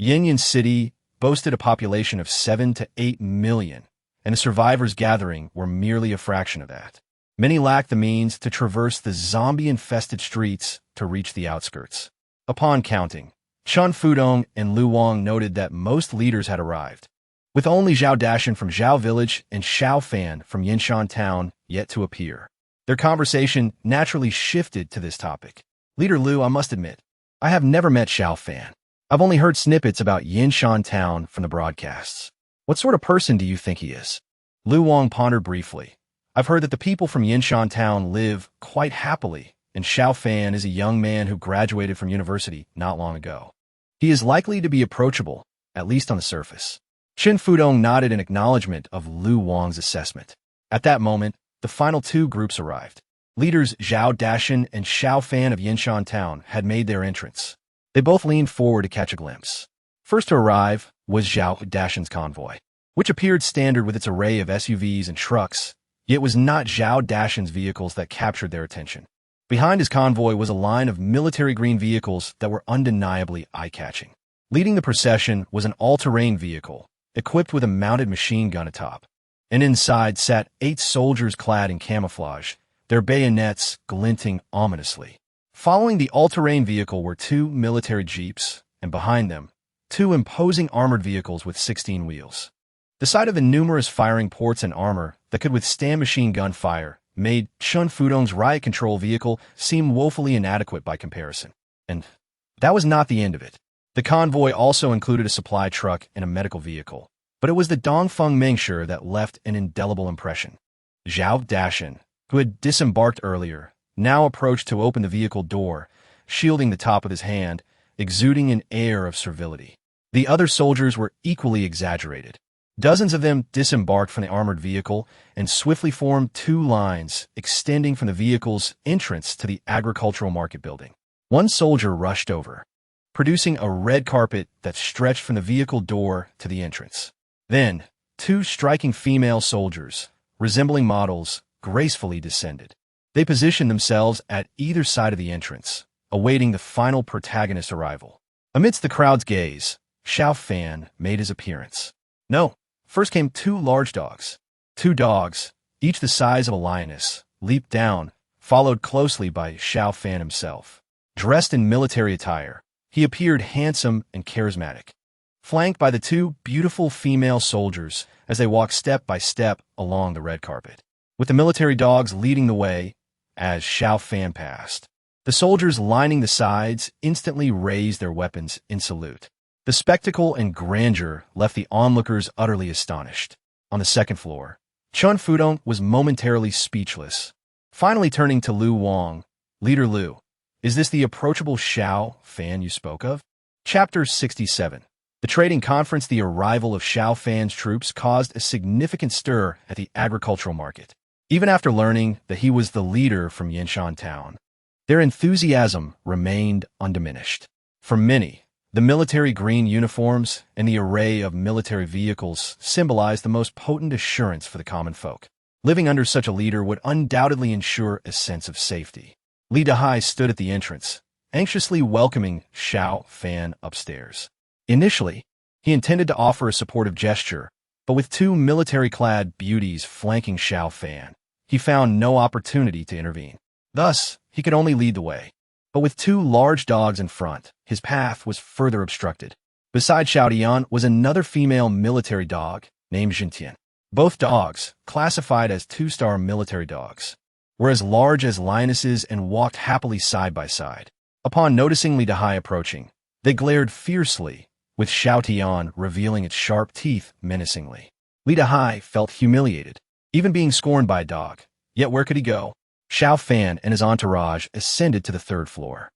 Yanyan City boasted a population of 7 to 8 million, and the survivors gathering were merely a fraction of that. Many lacked the means to traverse the zombie-infested streets to reach the outskirts. Upon counting, Chen Fudong and Lu Wang noted that most leaders had arrived, with only Zhao Dashan from Zhao Village and Xiao Fan from Yinshan Town yet to appear. Their conversation naturally shifted to this topic. Leader Lu, I must admit, I have never met Xiao Fan. I've only heard snippets about Yinshan Town from the broadcasts. What sort of person do you think he is? Lu Wang pondered briefly. I've heard that the people from Yinshan Town live quite happily, and Xiao Fan is a young man who graduated from university not long ago. He is likely to be approachable, at least on the surface. Chen Fudong nodded in acknowledgement of Lu Wang's assessment. At that moment, the final 2 groups arrived. Leaders Zhao Dashan and Xiao Fan of Yinshan Town had made their entrance. They both leaned forward to catch a glimpse. First to arrive was Zhao Dashan's convoy, which appeared standard with its array of SUVs and trucks, yet it was not Zhao Dashan's vehicles that captured their attention. Behind his convoy was a line of military green vehicles that were undeniably eye-catching. Leading the procession was an all-terrain vehicle, equipped with a mounted machine gun atop, and inside sat 8 soldiers clad in camouflage, their bayonets glinting ominously. Following the all-terrain vehicle were 2 military jeeps, and behind them, 2 imposing armored vehicles with 16 wheels. The sight of the numerous firing ports and armor that could withstand machine gun fire made Chen Fudong's riot control vehicle seem woefully inadequate by comparison. And that was not the end of it. The convoy also included a supply truck and a medical vehicle, but it was the Dongfeng Mengshi that left an indelible impression. Zhao Dashan, who had disembarked earlier, now approached to open the vehicle door, shielding the top of his hand, exuding an air of servility. The other soldiers were equally exaggerated. Dozens of them disembarked from the armored vehicle and swiftly formed two lines extending from the vehicle's entrance to the agricultural market building. One soldier rushed over, producing a red carpet that stretched from the vehicle door to the entrance. Then, two striking female soldiers, resembling models, gracefully descended. They positioned themselves at either side of the entrance, awaiting the final protagonist's arrival. Amidst the crowd's gaze, Xiao Fan made his appearance. No, first came two large dogs. Two dogs, each the size of a lioness, leaped down, followed closely by Xiao Fan himself. Dressed in military attire, he appeared handsome and charismatic, flanked by the two beautiful female soldiers as they walked step by step along the red carpet, with the military dogs leading the way as Xiao Fan passed. The soldiers lining the sides instantly raised their weapons in salute. The spectacle and grandeur left the onlookers utterly astonished. On the second floor, Chun Fudong was momentarily speechless. Finally turning to Lu Wang, "Leader Lu, is this the approachable Xiao Fan you spoke of?" Chapter 67. The trading conference. The arrival of Xiao Fan's troops caused a significant stir at the agricultural market. Even after learning that he was the leader from Yanshan Town, their enthusiasm remained undiminished. For many, the military green uniforms and the array of military vehicles symbolized the most potent assurance for the common folk. Living under such a leader would undoubtedly ensure a sense of safety. Li Dahai stood at the entrance, anxiously welcoming Xiao Fan upstairs. Initially, he intended to offer a supportive gesture, but with two military-clad beauties flanking Xiao Fan, he found no opportunity to intervene. Thus, he could only lead the way. But with two large dogs in front, his path was further obstructed. Beside Xiao Dian was another female military dog named Jintian. Both dogs, classified as two-star military dogs, were as large as lionesses and walked happily side by side. Upon noticing Li Dahai approaching, they glared fiercely, with Xiao Tian revealing its sharp teeth menacingly. Li Dahai felt humiliated, even being scorned by a dog. Yet where could he go? Xiao Fan and his entourage ascended to the third floor.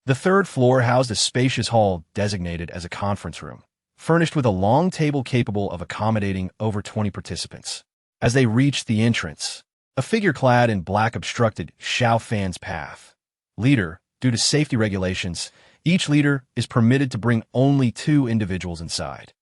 The third floor housed a spacious hall designated as a conference room, furnished with a long table capable of accommodating over 20 participants. As they reached the entrance, a figure clad in black obstructed Xiao Fan's path. "Leader, due to safety regulations, each leader is permitted to bring only two individuals inside."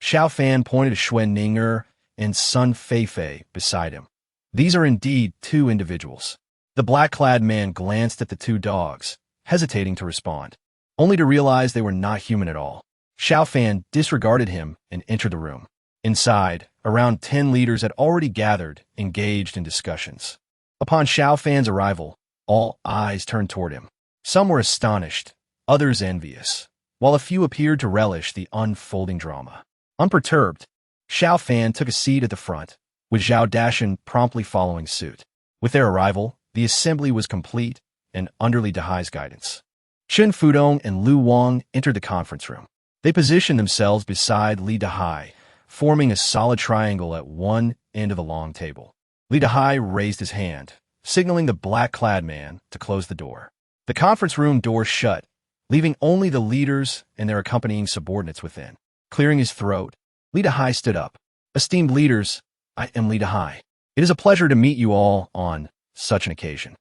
Xiao Fan pointed to Xuan Ninger and Sun Feifei beside him. "These are indeed two individuals." The black-clad man glanced at the two dogs, hesitating to respond, only to realize they were not human at all. Xiao Fan disregarded him and entered the room. Inside, around 10 leaders had already gathered, engaged in discussions. Upon Xiao Fan's arrival, all eyes turned toward him. Some were astonished, others envious, while a few appeared to relish the unfolding drama. Unperturbed, Xiao Fan took a seat at the front, with Zhao Dashan promptly following suit. With their arrival, the assembly was complete and under Li Dahai's guidance. Chun Fudong and Lu Wang entered the conference room. They positioned themselves beside Li Dahai, forming a solid triangle at one end of the long table. Li Dahai raised his hand, signaling the black-clad man to close the door. The conference room door shut, leaving only the leaders and their accompanying subordinates within. Clearing his throat, Li Dahai stood up. "Esteemed leaders, I am Li Dahai. It is a pleasure to meet you all on such an occasion.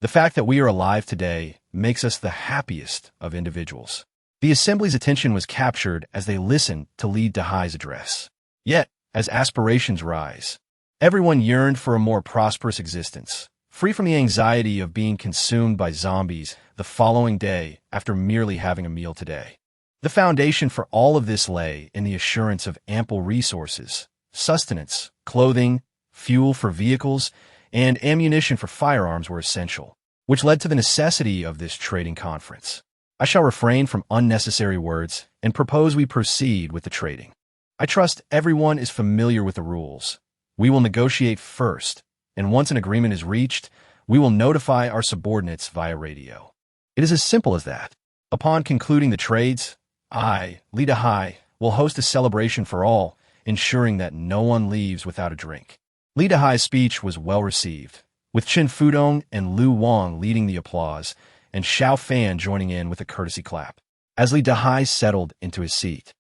The fact that we are alive today makes us the happiest of individuals." The assembly's attention was captured as they listened to Li Dahai's address. Yet, as aspirations rise, everyone yearned for a more prosperous existence, free from the anxiety of being consumed by zombies the following day after merely having a meal today. The foundation for all of this lay in the assurance of ample resources, sustenance, clothing, fuel for vehicles, and ammunition for firearms were essential, which led to the necessity of this trading conference. I shall refrain from unnecessary words and propose we proceed with the trading. I trust everyone is familiar with the rules. We will negotiate first, and once an agreement is reached, we will notify our subordinates via radio. It is as simple as that. Upon concluding the trades, I, Li Dahai, will host a celebration for all, ensuring that no one leaves without a drink. Li Dahai's speech was well received, with Chun Fudong and Lu Wang leading the applause, and Xiao Fan joining in with a courtesy clap. As Li Dahai settled into his seat,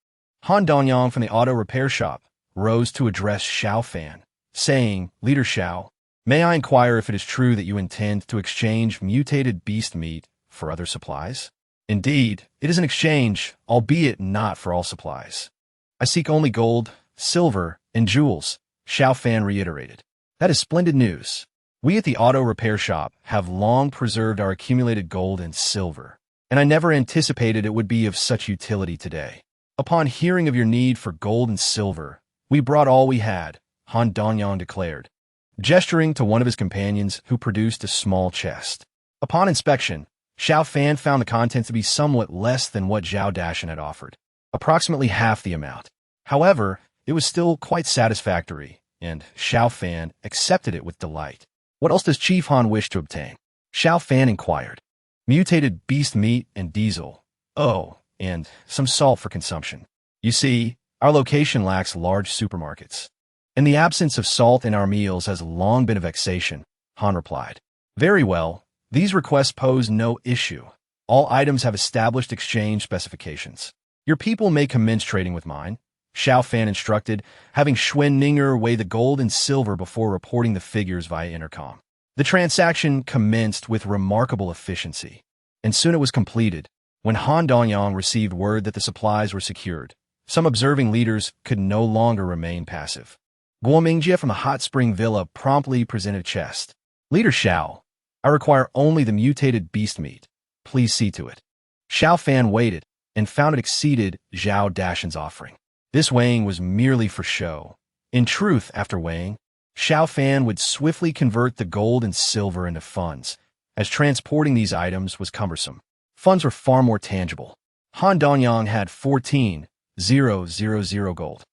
Han Dongyang from the auto repair shop rose to address Xiao Fan, saying, "Leader Xiao, may I inquire if it is true that you intend to exchange mutated beast meat for other supplies?" "Indeed, it is an exchange, albeit not for all supplies. I seek only gold, silver, and jewels," Xiao Fan reiterated. "That is splendid news. We at the auto repair shop have long preserved our accumulated gold and silver, and I never anticipated it would be of such utility today. Upon hearing of your need for gold and silver, we brought all we had," Han Donyang declared, gesturing to one of his companions who produced a small chest. Upon inspection, Xiao Fan found the contents to be somewhat less than what Zhao Dashan had offered, approximately half the amount. However, it was still quite satisfactory, and Xiao Fan accepted it with delight. "What else does Chief Han wish to obtain?" Xiao Fan inquired. "Mutated beast meat and diesel. Oh, and some salt for consumption. You see, our location lacks large supermarkets, and the absence of salt in our meals has long been a vexation," Han replied. "Very well. These requests pose no issue. All items have established exchange specifications. Your people may commence trading with mine," Xiao Fan instructed, having Xuen Ninger weigh the gold and silver before reporting the figures via intercom. The transaction commenced with remarkable efficiency, and soon it was completed. When Han Donyang received word that the supplies were secured, some observing leaders could no longer remain passive. Guomingjie from the Hot Spring Villa promptly presented a chest. "Leader Xiao, I require only the mutated beast meat. Please see to it." Xiao Fan waited and found it exceeded Zhao Dashan's offering. This weighing was merely for show. In truth, after weighing, Xiao Fan would swiftly convert the gold and silver into funds, as transporting these items was cumbersome. Funds were far more tangible. Han Donyang had 14,000 gold,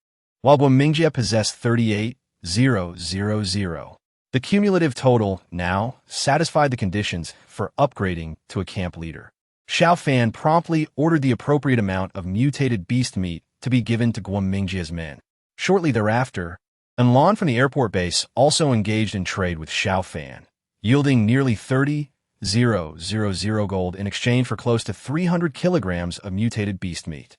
while Guomingjie possessed 38,000. The cumulative total now satisfied the conditions for upgrading to a camp leader. Xiao Fan promptly ordered the appropriate amount of mutated beast meat to be given to Guomingjie's men. Shortly thereafter, Enlan from the airport base also engaged in trade with Xiao Fan, yielding nearly 30,000 gold in exchange for close to 300 kilograms of mutated beast meat.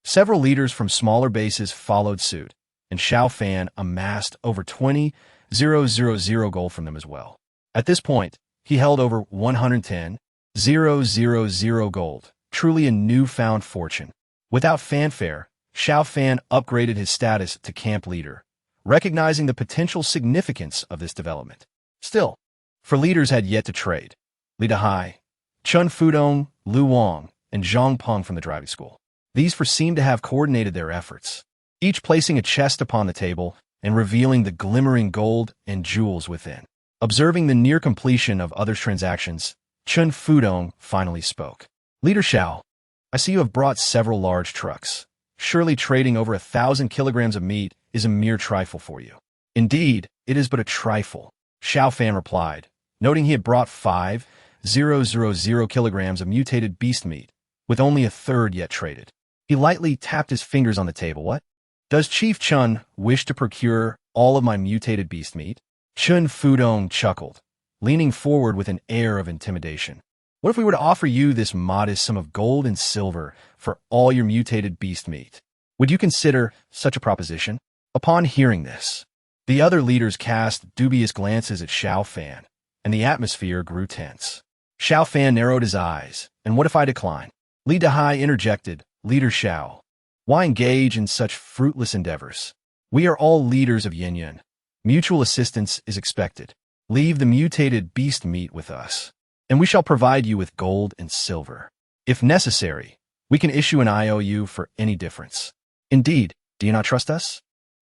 Several leaders from smaller bases followed suit, and Xiao Fan amassed over 20,000 gold from them as well. At this point, he held over 110,000 gold, truly a newfound fortune. Without fanfare, Xiao Fan upgraded his status to camp leader, recognizing the potential significance of this development. Still, four leaders had yet to trade: Li Dehai, Chun Fudong, Lu Wang, and Zhang Peng from the driving school. These four seemed to have coordinated their efforts, each placing a chest upon the table and revealing the glimmering gold and jewels within. Observing the near completion of others' transactions, Chun Fudong finally spoke. "Leader Xiao, I see you have brought several large trucks. Surely trading over 1,000 kilograms of meat is a mere trifle for you." "Indeed, it is but a trifle," Xiao Fan replied, noting he had brought 5,000 kilograms of mutated beast meat, with only a third yet traded. He lightly tapped his fingers on the table. "What? Does Chief Chun wish to procure all of my mutated beast meat?" Chun Fudong chuckled, leaning forward with an air of intimidation. "What if we were to offer you this modest sum of gold and silver for all your mutated beast meat? Would you consider such a proposition?" Upon hearing this, the other leaders cast dubious glances at Xiao Fan, and the atmosphere grew tense. Xiao Fan narrowed his eyes. "And what if I decline?" Li Dehai interjected. "Leader Xiao, why engage in such fruitless endeavors? We are all leaders of Yin. Mutual assistance is expected. Leave the mutated beast meat with us, and we shall provide you with gold and silver. If necessary, we can issue an IOU for any difference." "Indeed, do you not trust us?"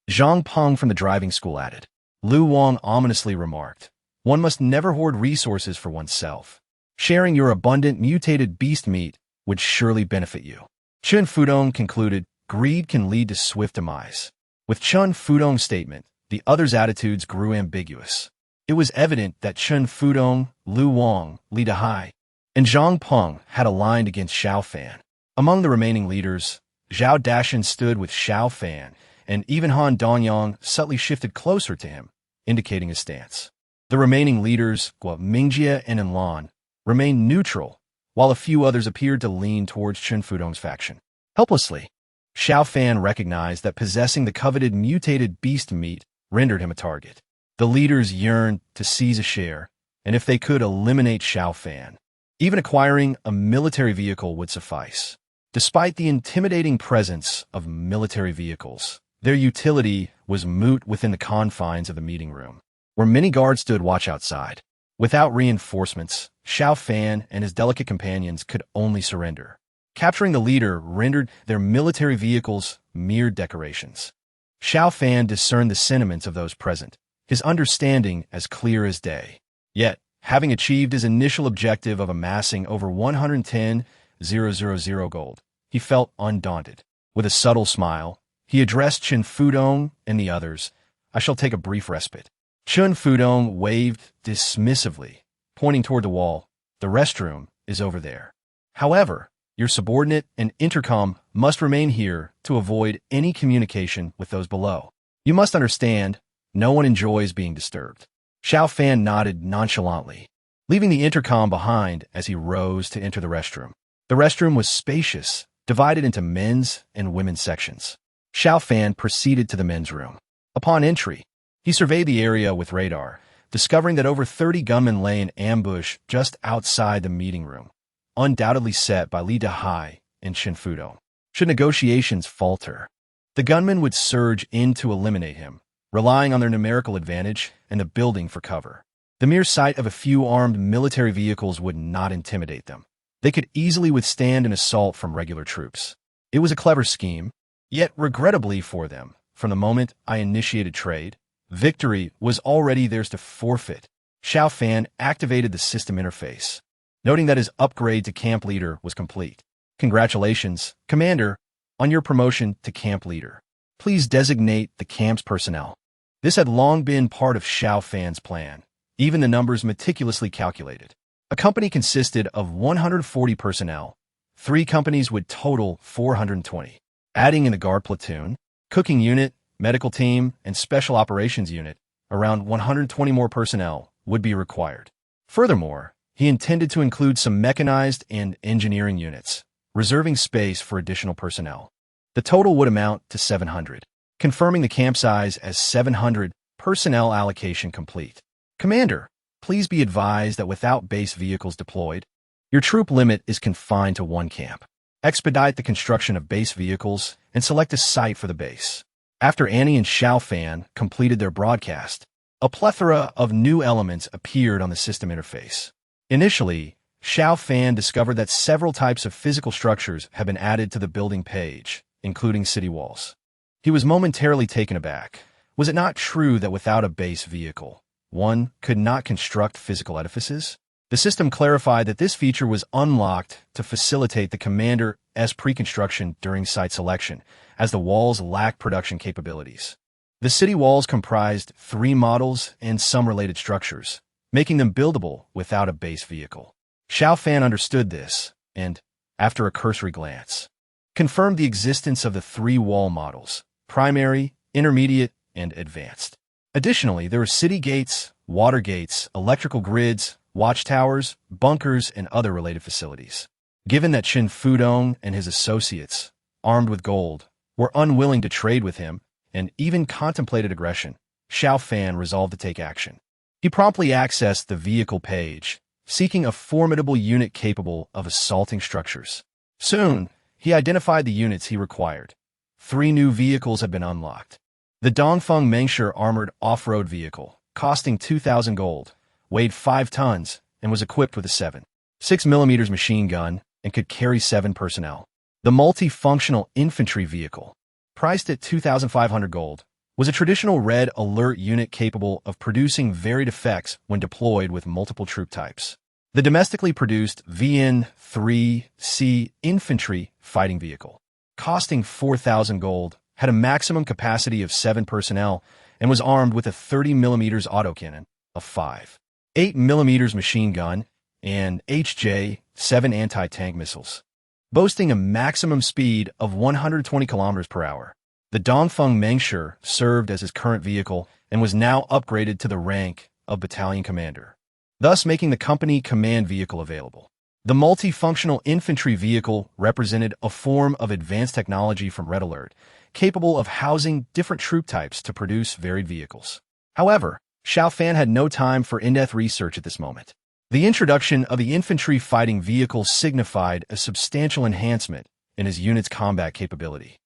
Zhang Peng from the driving school added. Lu Wang ominously remarked, "One must never hoard resources for oneself. Sharing your abundant mutated beast meat would surely benefit you." Chun Fudong concluded, "Greed can lead to swift demise." With Chun Fudong's statement, the others' attitudes grew ambiguous. It was evident that Chun Fudong, Lu Wang, Li Dehai, and Zhang Peng had aligned against Xiao Fan. Among the remaining leaders, Zhao Dashan stood with Xiao Fan, and even Han Donyang subtly shifted closer to him, indicating his stance. The remaining leaders, Guomingjie and Enlan, remained neutral, while a few others appeared to lean towards Chun Fudong's faction. Helplessly, Xiao Fan recognized that possessing the coveted mutated beast meat rendered him a target. The leaders yearned to seize a share, and if they could eliminate Xiao Fan, even acquiring a military vehicle would suffice. Despite the intimidating presence of military vehicles, their utility was moot within the confines of the meeting room, where many guards stood watch outside. Without reinforcements, Xiao Fan and his delicate companions could only surrender. Capturing the leader rendered their military vehicles mere decorations. Xiao Fan discerned the sentiments of those present, his understanding as clear as day. Yet, having achieved his initial objective of amassing over 110,000 gold, he felt undaunted. With a subtle smile, he addressed Chen Fudong and the others. "I shall take a brief respite." Chen Fudong waved dismissively, pointing toward the wall. "The restroom is over there. However, your subordinate and intercom must remain here to avoid any communication with those below. You must understand, no one enjoys being disturbed." Xiao Fan nodded nonchalantly, leaving the intercom behind as he rose to enter the restroom. The restroom was spacious, divided into men's and women's sections. Xiao Fan proceeded to the men's room. Upon entry, he surveyed the area with radar, discovering that over 30 gunmen lay in ambush just outside the meeting room, undoubtedly set by Li Dehai and Chen Fudong. Should negotiations falter, the gunmen would surge in to eliminate him, relying on their numerical advantage and the building for cover. The mere sight of a few armed military vehicles would not intimidate them. They could easily withstand an assault from regular troops. It was a clever scheme, yet regrettably for them, from the moment I initiated trade, victory was already theirs to forfeit. Xiao Fan activated the system interface, noting that his upgrade to camp leader was complete. "Congratulations, Commander, on your promotion to camp leader. Please designate the camp's personnel." This had long been part of Xiao Fan's plan, even the numbers meticulously calculated. A company consisted of 140 personnel. 3 companies would total 420. Adding in the guard platoon, cooking unit, medical team, and special operations unit, around 120 more personnel would be required. Furthermore, he intended to include some mechanized and engineering units, reserving space for additional personnel. The total would amount to 700, confirming the camp size as 700, personnel allocation complete. "Commander, please be advised that without base vehicles deployed, your troop limit is confined to 1 camp. Expedite the construction of base vehicles and select a site for the base." After Annie and Xiao Fan completed their broadcast, a plethora of new elements appeared on the system interface. Initially, Xiao Fan discovered that several types of physical structures had been added to the building page, including city walls. He was momentarily taken aback. Was it not true that without a base vehicle, one could not construct physical edifices? The system clarified that this feature was unlocked to facilitate the commander's pre-construction during site selection, as the walls lacked production capabilities. The city walls comprised 3 models and some related structures, making them buildable without a base vehicle. Xiao Fan understood this, and, after a cursory glance, confirmed the existence of the 3 wall models: primary, intermediate, and advanced. Additionally, there were city gates, water gates, electrical grids, watchtowers, bunkers, and other related facilities. Given that Chen Fudong and his associates, armed with gold, were unwilling to trade with him and even contemplated aggression, Xiao Fan resolved to take action. He promptly accessed the vehicle page, seeking a formidable unit capable of assaulting structures. Soon, he identified the units he required. 3 new vehicles had been unlocked. The Dongfeng Mengshe armored off-road vehicle, costing 2,000 gold, weighed 5 tons, and was equipped with a 7.6mm machine gun and could carry 7 personnel. The multifunctional infantry vehicle, priced at 2,500 gold, was a traditional red alert unit capable of producing varied effects when deployed with multiple troop types. The domestically produced VN-3C infantry fighting vehicle, costing 4,000 gold, had a maximum capacity of 7 personnel and was armed with a 30mm autocannon, a 5.8mm machine gun, and HJ-7 anti-tank missiles. Boasting a maximum speed of 120 km per hour, the Dongfeng Mengshe served as his current vehicle and was now upgraded to the rank of battalion commander, thus making the company command vehicle available. The multifunctional infantry vehicle represented a form of advanced technology from Red Alert, capable of housing different troop types to produce varied vehicles. However, Xiao Fan had no time for in-depth research at this moment. The introduction of the infantry fighting vehicle signified a substantial enhancement in his unit's combat capability,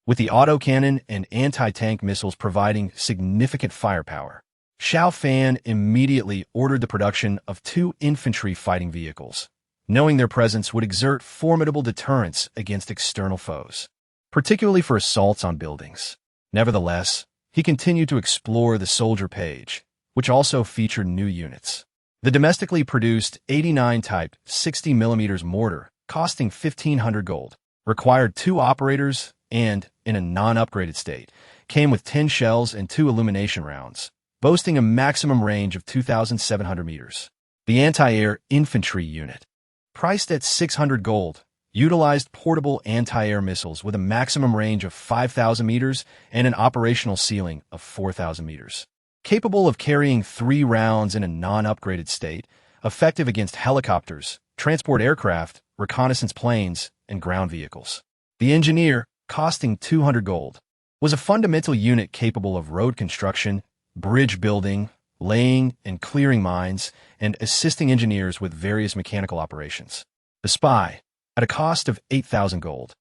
with the autocannon and anti-tank missiles providing significant firepower. Xiao Fan immediately ordered the production of 2 infantry fighting vehicles, knowing their presence would exert formidable deterrence against external foes, particularly for assaults on buildings. Nevertheless, he continued to explore the soldier page, which also featured new units. The domestically produced 89 Type 60mm mortar, costing 1,500 gold, required 2 operators and, in a non-upgraded state, came with 10 shells and 2 illumination rounds, boasting a maximum range of 2,700 meters. The anti-air infantry unit, priced at 600 gold, utilized portable anti-air missiles with a maximum range of 5,000 meters and an operational ceiling of 4,000 meters. Capable of carrying 3 rounds in a non-upgraded state, effective against helicopters, transport aircraft, reconnaissance planes, and ground vehicles. The engineer, costing 200 gold, was a fundamental unit capable of road construction, bridge building, laying and clearing mines, and assisting engineers with various mechanical operations. The spy, at a cost of 8,000 gold,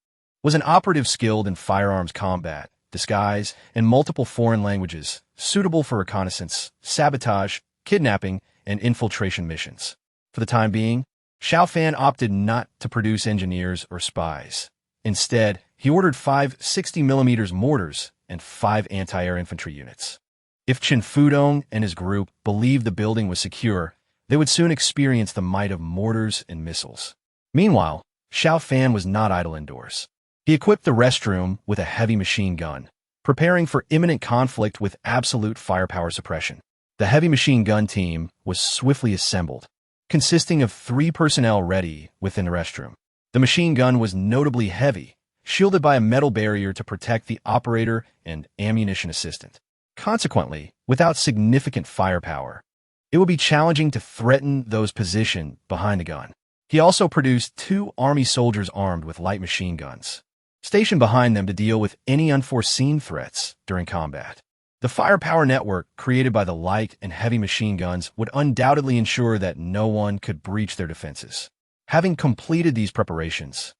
was an operative skilled in firearms combat, disguise, and multiple foreign languages, suitable for reconnaissance, sabotage, kidnapping, and infiltration missions. For the time being, Xiao Fan opted not to produce engineers or spies. Instead, he ordered 5 60mm mortars and 5 anti-air infantry units. If Chen Fudong and his group believed the building was secure, they would soon experience the might of mortars and missiles. Meanwhile, Xiao Fan was not idle indoors. He equipped the restroom with a heavy machine gun, preparing for imminent conflict with absolute firepower suppression. The heavy machine gun team was swiftly assembled, consisting of 3 personnel ready within the restroom. The machine gun was notably heavy, shielded by a metal barrier to protect the operator and ammunition assistant. Consequently, without significant firepower, it would be challenging to threaten those positioned behind the gun. He also produced 2 army soldiers armed with light machine guns, stationed behind them to deal with any unforeseen threats during combat. The firepower network created by the light and heavy machine guns would undoubtedly ensure that no one could breach their defenses. Having completed these preparations,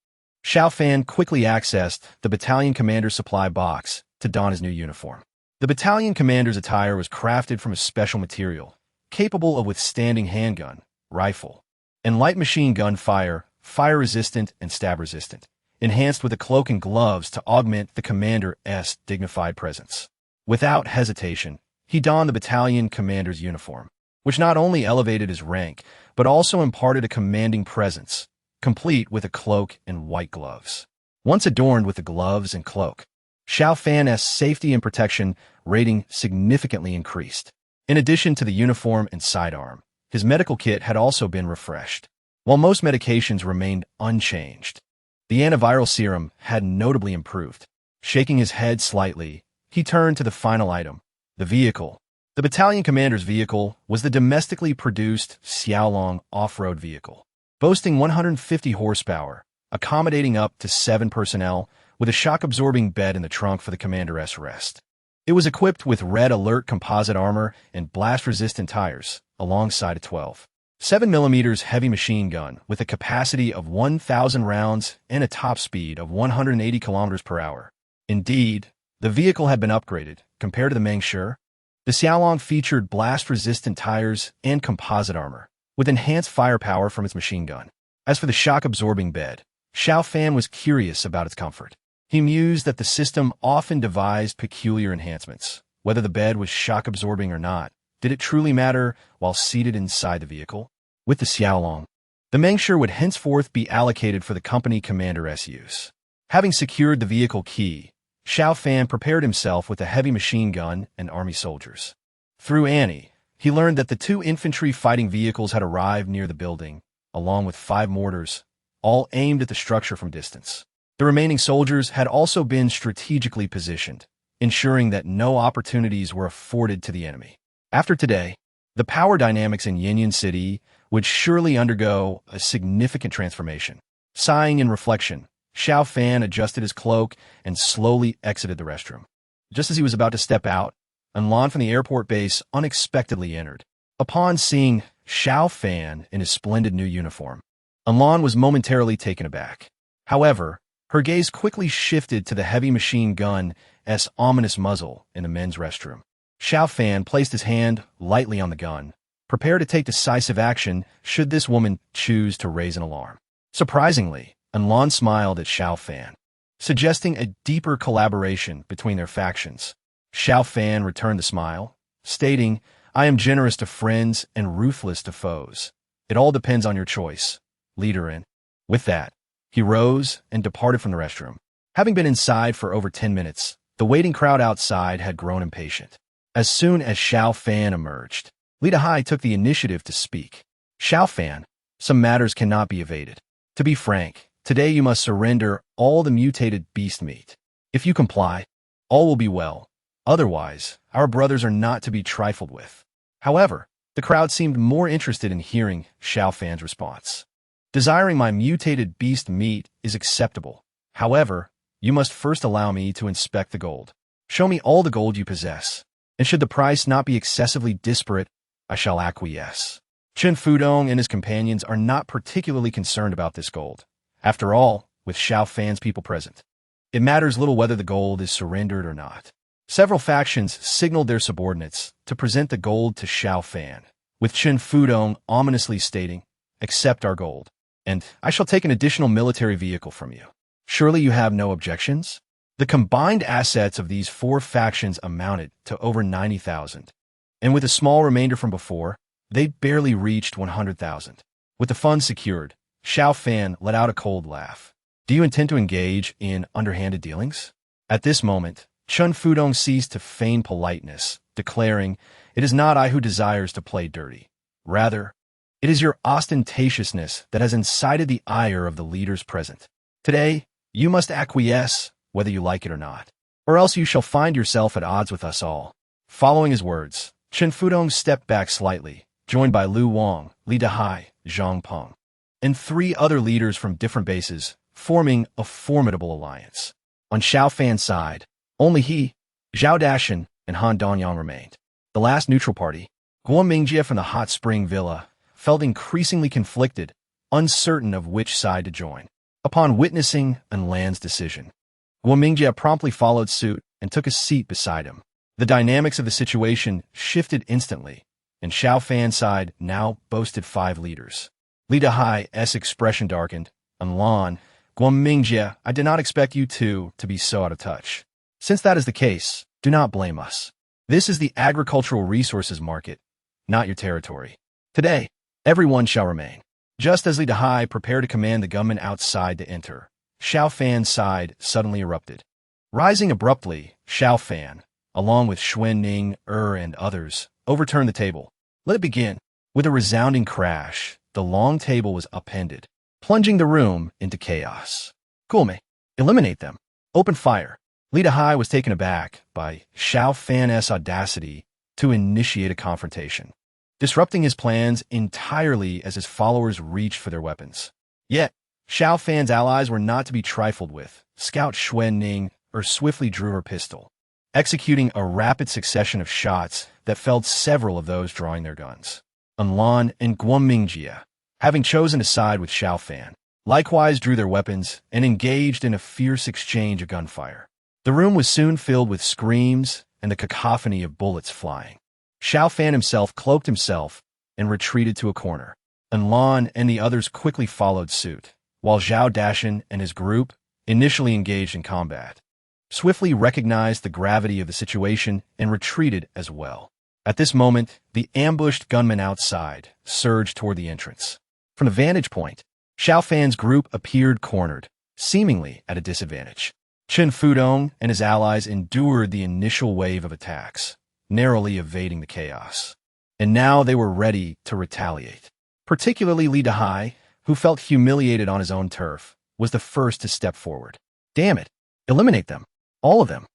Xiao Fan quickly accessed the battalion commander's supply box to don his new uniform. The battalion commander's attire was crafted from a special material, capable of withstanding handgun, rifle, and light machine gun fire, fire-resistant and stab-resistant, enhanced with a cloak and gloves to augment the commander's dignified presence. Without hesitation, he donned the battalion commander's uniform, which not only elevated his rank, but also imparted a commanding presence, complete with a cloak and white gloves. Once adorned with the gloves and cloak, Xiao Fan's safety and protection rating significantly increased. In addition to the uniform and sidearm, his medical kit had also been refreshed. While most medications remained unchanged, the antiviral serum had notably improved. Shaking his head slightly, he turned to the final item, the vehicle. The battalion commander's vehicle was the domestically produced Xiaolong off-road vehicle, boasting 150 horsepower, accommodating up to 7 personnel, with a shock-absorbing bed in the trunk for the commander's rest. It was equipped with Red Alert composite armor and blast-resistant tires, alongside a 12.7mm heavy machine gun with a capacity of 1,000 rounds and a top speed of 180 km per hour. Indeed, the vehicle had been upgraded compared to the Mengshe. The Xiaolong featured blast-resistant tires and composite armor, with enhanced firepower from its machine gun. As for the shock-absorbing bed, Xiao Fan was curious about its comfort. He mused that the system often devised peculiar enhancements. Whether the bed was shock-absorbing or not, did it truly matter while seated inside the vehicle? With the Xiaolong, the Mengshe would henceforth be allocated for the company commander's use. Having secured the vehicle key, Xiao Fan prepared himself with a heavy machine gun and army soldiers. Through Annie, he learned that the 2 infantry fighting vehicles had arrived near the building, along with 5 mortars, all aimed at the structure from distance. The remaining soldiers had also been strategically positioned, ensuring that no opportunities were afforded to the enemy. After today, the power dynamics in Yinyan City would surely undergo a significant transformation. Sighing in reflection, Xiao Fan adjusted his cloak and slowly exited the restroom. Just as he was about to step out, Lan from the airport base unexpectedly entered. Upon seeing Xiao Fan in his splendid new uniform, Lan was momentarily taken aback. However, her gaze quickly shifted to the heavy machine gun's ominous muzzle in the men's restroom. Xiao Fan placed his hand lightly on the gun, prepared to take decisive action should this woman choose to raise an alarm. Surprisingly, Lan smiled at Xiao Fan, suggesting a deeper collaboration between their factions. Xiao Fan returned the smile, stating, "I am generous to friends and ruthless to foes. It all depends on your choice, leader in." With that, he rose and departed from the restroom. Having been inside for over 10 minutes, the waiting crowd outside had grown impatient. As soon as Xiao Fan emerged, Li Dahai took the initiative to speak. "Xiao Fan, some matters cannot be evaded. To be frank, today you must surrender all the mutated beast meat. If you comply, all will be well. Otherwise, our brothers are not to be trifled with." However, the crowd seemed more interested in hearing Xiao Fan's response. "Desiring my mutated beast meat is acceptable. However, you must first allow me to inspect the gold. Show me all the gold you possess, and should the price not be excessively disparate, I shall acquiesce." Chen Fudong and his companions are not particularly concerned about this gold. After all, with Xiao Fan's people present, it matters little whether the gold is surrendered or not. Several factions signaled their subordinates to present the gold to Xiao Fan, with Chen Fudong ominously stating, "Accept our gold, and I shall take an additional military vehicle from you. Surely you have no objections?" The combined assets of these four factions amounted to over 90,000, and with a small remainder from before, they barely reached 100,000. With the funds secured, Xiao Fan let out a cold laugh. "Do you intend to engage in underhanded dealings?" At this moment, Chen Fudong ceased to feign politeness, declaring, "It is not I who desires to play dirty. Rather, it is your ostentatiousness that has incited the ire of the leaders present. Today, you must acquiesce, whether you like it or not, or else you shall find yourself at odds with us all." Following his words, Chen Fudong stepped back slightly, joined by Lu Wang, Li Dahai, Zhang Peng, and 3 other leaders from different bases, forming a formidable alliance. On Xiao Fan's side, only he, Zhao Dashan, and Han Donyang remained. The last neutral party, Guo Mingjie from the Hot Spring Villa, felt increasingly conflicted, uncertain of which side to join. Upon witnessing Lan's decision, Guo Mingjie promptly followed suit and took a seat beside him. The dynamics of the situation shifted instantly, and Xiao Fan's side now boasted 5 leaders. Li Dahai's expression darkened, and Lan, "Guo Mingjie, I did not expect you two to be so out of touch. Since that is the case, do not blame us. This is the agricultural resources market, not your territory. Today, everyone shall remain." Just as Li Dahai prepared to command the gunmen outside to enter, Xiao Fan's side suddenly erupted. Rising abruptly, Xiao Fan, along with Xuan Ning, and others, overturned the table. "Let it begin." With a resounding crash, the long table was upended, plunging the room into chaos. "Gulme, eliminate them. Open fire." Li Dahai was taken aback by Xiao Fan's audacity to initiate a confrontation, disrupting his plans entirely as his followers reached for their weapons. Yet, Xiao Fan's allies were not to be trifled with. Scout Xuan Ning swiftly drew her pistol, executing a rapid succession of shots that felled several of those drawing their guns. Lan and Guo Mingjie, having chosen to side with Xiao Fan, likewise drew their weapons and engaged in a fierce exchange of gunfire. The room was soon filled with screams and the cacophony of bullets flying. Xiao Fan himself cloaked himself and retreated to a corner. Lan and the others quickly followed suit, while Zhao Dashan and his group, initially engaged in combat, swiftly recognized the gravity of the situation and retreated as well. At this moment, the ambushed gunmen outside surged toward the entrance. From the vantage point, Xiao Fan's group appeared cornered, seemingly at a disadvantage. Chen Fudong and his allies endured the initial wave of attacks, narrowly evading the chaos. And now they were ready to retaliate. Particularly Li Dahai, who felt humiliated on his own turf, was the first to step forward. "Damn it! Eliminate them. All of them.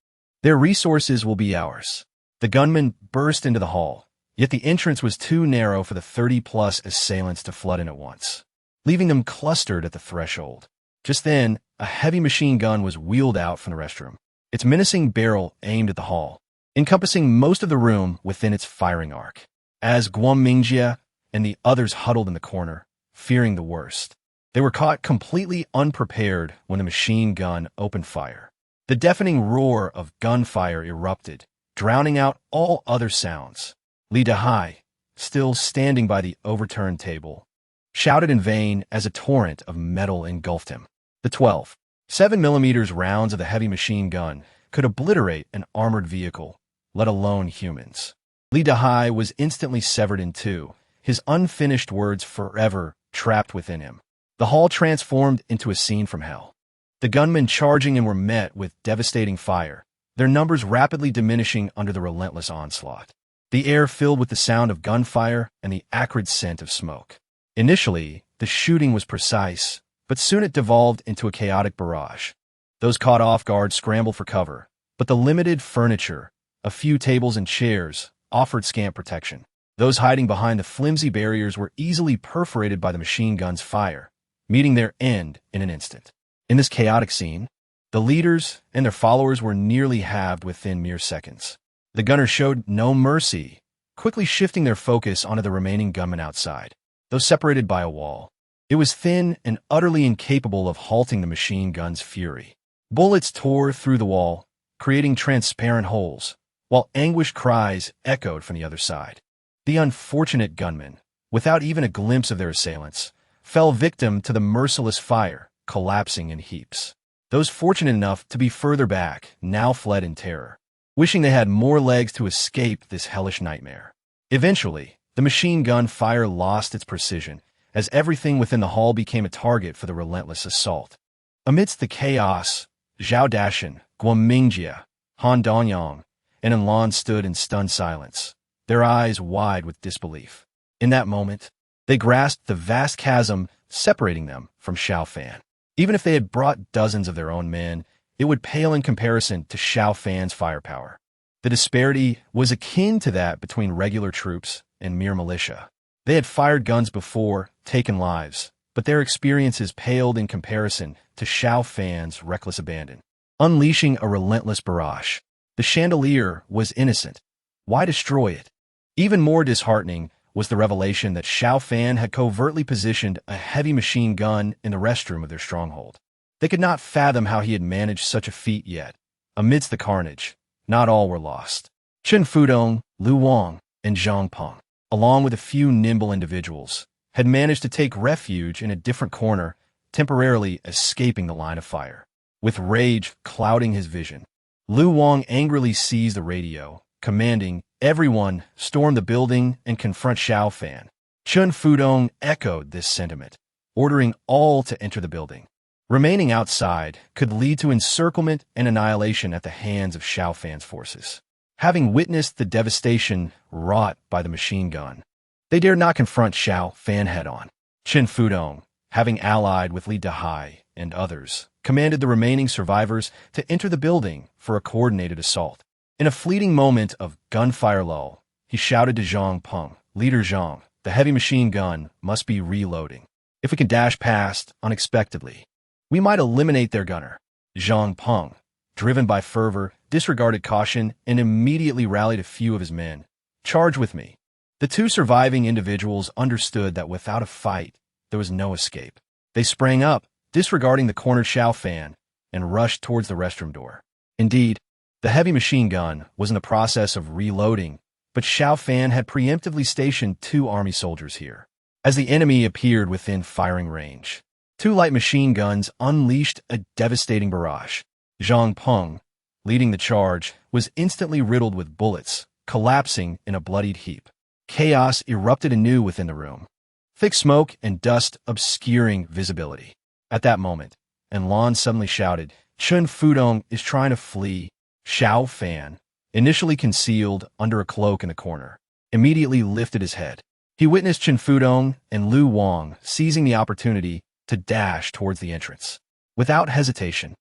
Their resources will be ours." The gunmen burst into the hall, Yet the entrance was too narrow for the 30-plus assailants to flood in at once, leaving them clustered at the threshold. Just then, a heavy machine gun was wheeled out from the restroom, its menacing barrel aimed at the hall, encompassing most of the room within its firing arc. As Guangmingjie and the others huddled in the corner, fearing the worst, they were caught completely unprepared when the machine gun opened fire. The deafening roar of gunfire erupted, drowning out all other sounds. Li Dehai, still standing by the overturned table, shouted in vain as a torrent of metal engulfed him. The 12.7mm rounds of the heavy machine gun could obliterate an armored vehicle, let alone humans. Li Dehai was instantly severed in two, his unfinished words forever trapped within him. The hall transformed into a scene from hell. The gunmen charging in were met with devastating fire, their numbers rapidly diminishing under the relentless onslaught. The air filled with the sound of gunfire and the acrid scent of smoke. Initially, the shooting was precise, but soon it devolved into a chaotic barrage. Those caught off guard scrambled for cover, but the limited furniture, a few tables and chairs, offered scant protection. Those hiding behind the flimsy barriers were easily perforated by the machine gun's fire, meeting their end in an instant. In this chaotic scene, the leaders and their followers were nearly halved within mere seconds. The gunners showed no mercy, quickly shifting their focus onto the remaining gunmen outside, though separated by a wall. It was thin and utterly incapable of halting the machine gun's fury. Bullets tore through the wall, creating transparent holes, while anguished cries echoed from the other side. The unfortunate gunmen, without even a glimpse of their assailants, fell victim to the merciless fire, collapsing in heaps. Those fortunate enough to be further back now fled in terror, wishing they had more legs to escape this hellish nightmare. Eventually, the machine gun fire lost its precision, as everything within the hall became a target for the relentless assault. Amidst the chaos, Zhao Dashan, Guangmingjie, Han Danyang, and Enlan stood in stunned silence, their eyes wide with disbelief. In that moment, they grasped the vast chasm separating them from Xiao Fan. Even if they had brought dozens of their own men, it would pale in comparison to Xiao Fan's firepower. The disparity was akin to that between regular troops and mere militia. They had fired guns before, taken lives, but their experiences paled in comparison to Xiao Fan's reckless abandon. Unleashing a relentless barrage. The chandelier was innocent. Why destroy it? Even more disheartening was the revelation that Xiao Fan had covertly positioned a heavy machine gun in the restroom of their stronghold. They could not fathom how he had managed such a feat yet. Amidst the carnage, not all were lost. Chen Fudong, Lu Wang, and Zhang Peng, along with a few nimble individuals, had managed to take refuge in a different corner, temporarily escaping the line of fire. With rage clouding his vision, Lu Wang angrily seized the radio, commanding everyone storm the building and confront Xiao Fan. Chen Fudong echoed this sentiment, ordering all to enter the building. Remaining outside could lead to encirclement and annihilation at the hands of Xiao Fan's forces. Having witnessed the devastation wrought by the machine gun, they dared not confront Xiao Fan head-on. Chen Fudong, having allied with Li Dehai and others, commanded the remaining survivors to enter the building for a coordinated assault. In a fleeting moment of gunfire lull, he shouted to Zhang Peng, "Leader Zhang, the heavy machine gun must be reloading. If we can dash past unexpectedly, we might eliminate their gunner." Zhang Peng, driven by fervor, disregarded caution and immediately rallied a few of his men. "Charge with me." The two surviving individuals understood that without a fight, there was no escape. They sprang up, disregarding the cornered Xiao Fan, and rushed towards the restroom door. Indeed, the heavy machine gun was in the process of reloading, but Xiao Fan had preemptively stationed 2 army soldiers here. As the enemy appeared within firing range, 2 light machine guns unleashed a devastating barrage. Zhang Peng, leading the charge, was instantly riddled with bullets, collapsing in a bloodied heap. Chaos erupted anew within the room, thick smoke and dust obscuring visibility. At that moment, Enlan suddenly shouted, "Chen Fudong is trying to flee." Xiao Fan, initially concealed under a cloak in the corner, immediately lifted his head. He witnessed Chen Fudong and Lu Wang seizing the opportunity to dash towards the entrance. Without hesitation,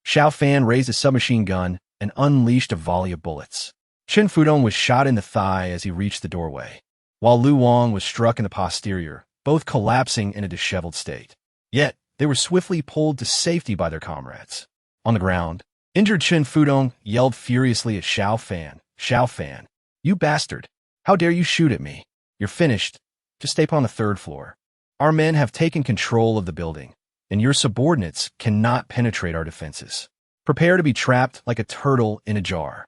Xiao Fan raised a submachine gun and unleashed a volley of bullets. Chen Fudong was shot in the thigh as he reached the doorway, while Lu Wang was struck in the posterior, both collapsing in a disheveled state. Yet, they were swiftly pulled to safety by their comrades. On the ground, injured Chen Fudong yelled furiously at Xiao Fan. Xiao Fan, you bastard! How dare you shoot at me? You're finished. Just stay on the third floor. Our men have taken control of the building, and your subordinates cannot penetrate our defenses. Prepare to be trapped like a turtle in a jar.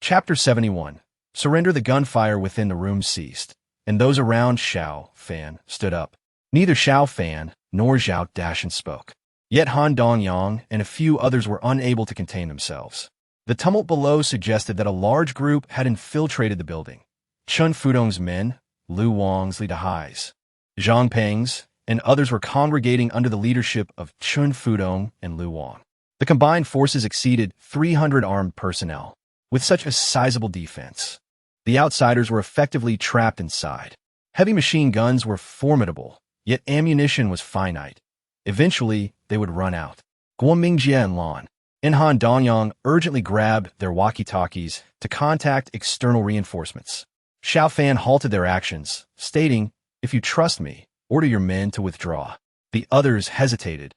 Chapter 71. Surrender. The gunfire within the room ceased, and those around Xiao Fan stood up. Neither Xiao Fan nor Xiao Dashan spoke. Yet Han Dongyang and a few others were unable to contain themselves. The tumult below suggested that a large group had infiltrated the building. Chen Fudong's men, Lu Wang's, Li Dahai's, Zhang Peng's, and others were congregating under the leadership of Chen Fudong and Lu Wang. The combined forces exceeded 300 armed personnel. With such a sizable defense, the outsiders were effectively trapped inside. Heavy machine guns were formidable, yet ammunition was finite. Eventually, they would run out. Guo Mingjie and Lan and Han Dongyang urgently grabbed their walkie-talkies to contact external reinforcements. Xiao Fan halted their actions, stating, "If you trust me, order your men to withdraw." The others hesitated,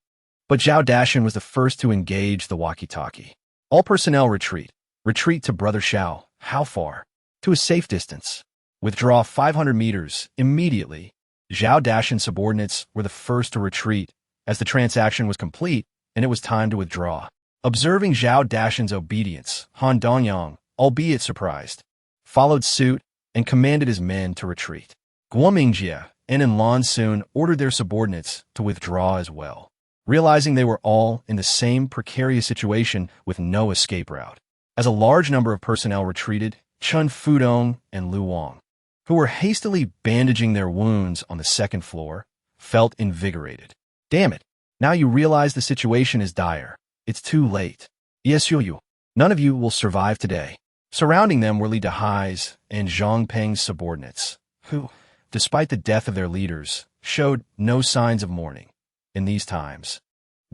but Xiao Dashan was the first to engage the walkie-talkie. "All personnel retreat. Retreat to Brother Xiao." "How far?" "To a safe distance. Withdraw 500 meters immediately." Xiao Dashan's subordinates were the first to retreat, as the transaction was complete and it was time to withdraw. Observing Xiao Dashan's obedience, Han Dongyang, albeit surprised, followed suit and commanded his men to retreat. Guo Mingjie and Lan soon ordered their subordinates to withdraw as well, realizing they were all in the same precarious situation with no escape route. As a large number of personnel retreated, Chen Fudong and Lu Wang, who were hastily bandaging their wounds on the second floor, felt invigorated. "Damn it, now you realize the situation is dire. It's too late. Yes, you. None of you will survive today." Surrounding them were Li Dahai's and Zhang Peng's subordinates, who, despite the death of their leaders, showed no signs of mourning. In these times,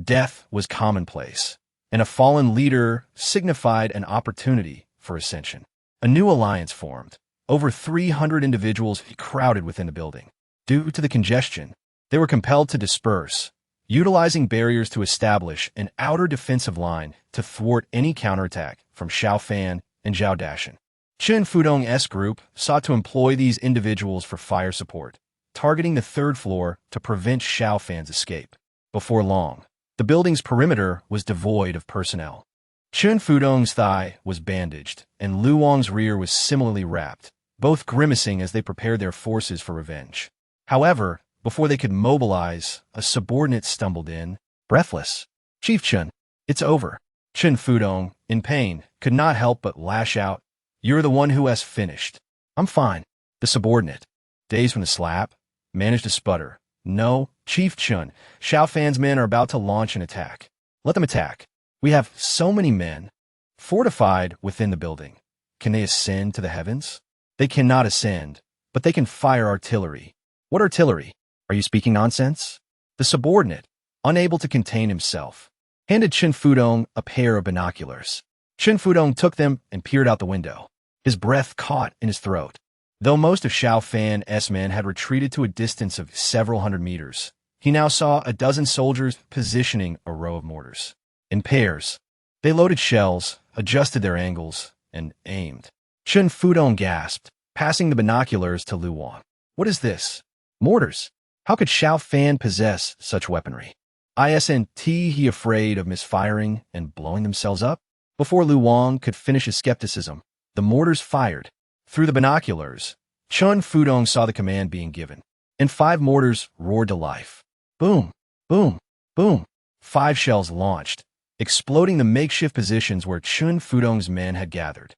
death was commonplace, and a fallen leader signified an opportunity for ascension. A new alliance formed. Over 300 individuals crowded within the building. Due to the congestion, they were compelled to disperse, utilizing barriers to establish an outer defensive line to thwart any counterattack from Xiao Fan and Xiao Dashan. Chen Fudong's group sought to employ these individuals for fire support, targeting the third floor to prevent Xiao Fan's escape. Before long, the building's perimeter was devoid of personnel. Chen Fudong's thigh was bandaged, and Lu Wang's rear was similarly wrapped, both grimacing as they prepared their forces for revenge. However, before they could mobilize, a subordinate stumbled in, breathless. "Chief Chen, it's over." Chen Fudong, in pain, could not help but lash out, "You're the one who has finished." "I'm fine." The subordinate, dazed from the slap, managed to sputter. "No, Chief Chen, Xiao Fan's men are about to launch an attack. Let them attack. We have so many men fortified within the building. Can they ascend to the heavens?" "They cannot ascend, but they can fire artillery." "What artillery? Are you speaking nonsense?" The subordinate, unable to contain himself, handed Chen Fudong a pair of binoculars. Chen Fudong took them and peered out the window. His breath caught in his throat. Though most of Xiao Fan's men had retreated to a distance of several hundred meters, he now saw a dozen soldiers positioning a row of mortars. In pairs, they loaded shells, adjusted their angles, and aimed. Chen Fudong gasped, passing the binoculars to Lu Wang. "What is this?" "Mortars. How could Xiao Fan possess such weaponry? Isn't he afraid of misfiring and blowing themselves up?" Before Lu Wang could finish his skepticism, the mortars fired. Through the binoculars, Chen Fudong saw the command being given, and 5 mortars roared to life. Boom, boom, boom. 5 shells launched, exploding the makeshift positions where Chen Fudong's men had gathered.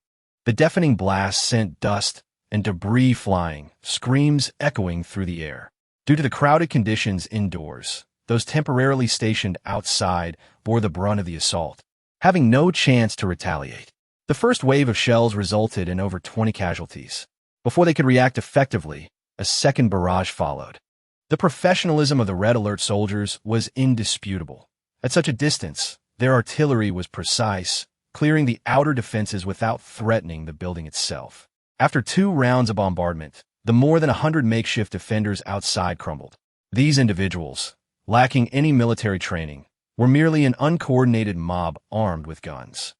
The deafening blast sent dust and debris flying, screams echoing through the air. Due to the crowded conditions indoors, those temporarily stationed outside bore the brunt of the assault, having no chance to retaliate. The first wave of shells resulted in over 20 casualties. Before they could react effectively, a second barrage followed. The professionalism of the Red Alert soldiers was indisputable. At such a distance, their artillery was precise, clearing the outer defenses without threatening the building itself. After 2 rounds of bombardment, the more than 100 makeshift defenders outside crumbled. These individuals, lacking any military training, were merely an uncoordinated mob armed with guns.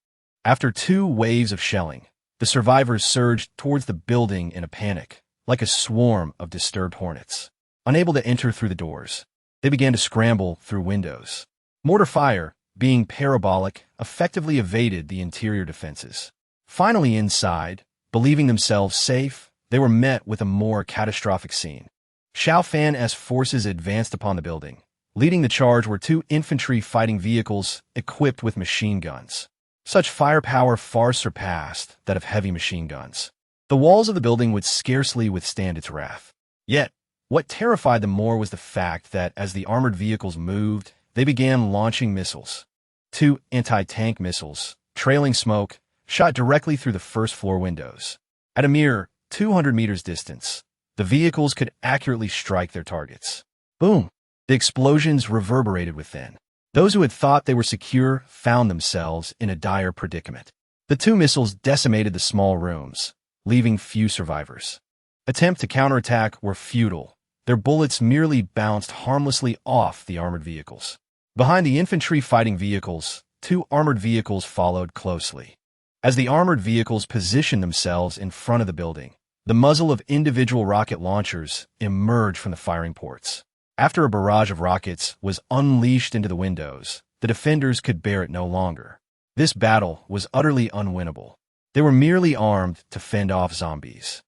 After 2 waves of shelling, the survivors surged towards the building in a panic, like a swarm of disturbed hornets. Unable to enter through the doors, they began to scramble through windows. Mortar fire, being parabolic, effectively evaded the interior defenses. Finally inside, believing themselves safe, they were met with a more catastrophic scene. Xiao Fan's forces advanced upon the building. Leading the charge were 2 infantry fighting vehicles equipped with machine guns. Such firepower far surpassed that of heavy machine guns. The walls of the building would scarcely withstand its wrath. Yet, what terrified them more was the fact that as the armored vehicles moved, they began launching missiles. 2 anti-tank missiles, trailing smoke, shot directly through the first-floor windows. At a mere 200 meters distance, the vehicles could accurately strike their targets. Boom! The explosions reverberated within. Those who had thought they were secure found themselves in a dire predicament. The 2 missiles decimated the small rooms, leaving few survivors. Attempts to counterattack were futile. Their bullets merely bounced harmlessly off the armored vehicles. Behind the infantry fighting vehicles, 2 armored vehicles followed closely. As the armored vehicles positioned themselves in front of the building, the muzzle of individual rocket launchers emerged from the firing ports. After a barrage of rockets was unleashed into the windows, the defenders could bear it no longer. This battle was utterly unwinnable. They were merely armed to fend off zombies.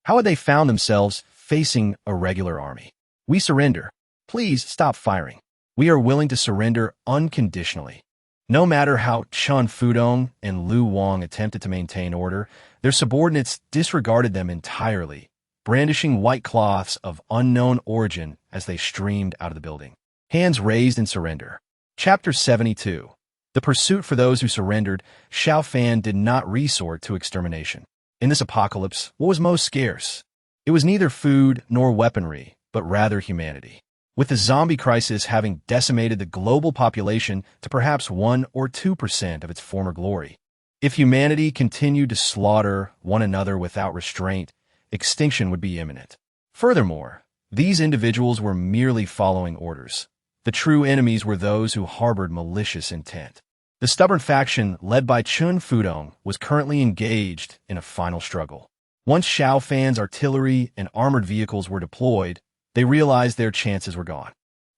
How had they found themselves facing a regular army? "We surrender. Please stop firing. We are willing to surrender unconditionally." No matter how Chun Fudong and Lu Wang attempted to maintain order, their subordinates disregarded them entirely, brandishing white cloths of unknown origin as they streamed out of the building. Hands raised in surrender. Chapter 72. The pursuit for those who surrendered. Xiao Fan did not resort to extermination. In this apocalypse, what was most scarce? It was neither food nor weaponry, but rather humanity. With the zombie crisis having decimated the global population to perhaps 1 or 2% of its former glory. If humanity continued to slaughter one another without restraint, extinction would be imminent. Furthermore, these individuals were merely following orders. The true enemies were those who harbored malicious intent. The stubborn faction led by Chun Fudong was currently engaged in a final struggle. Once Xiao Fan's artillery and armored vehicles were deployed, they realized their chances were gone.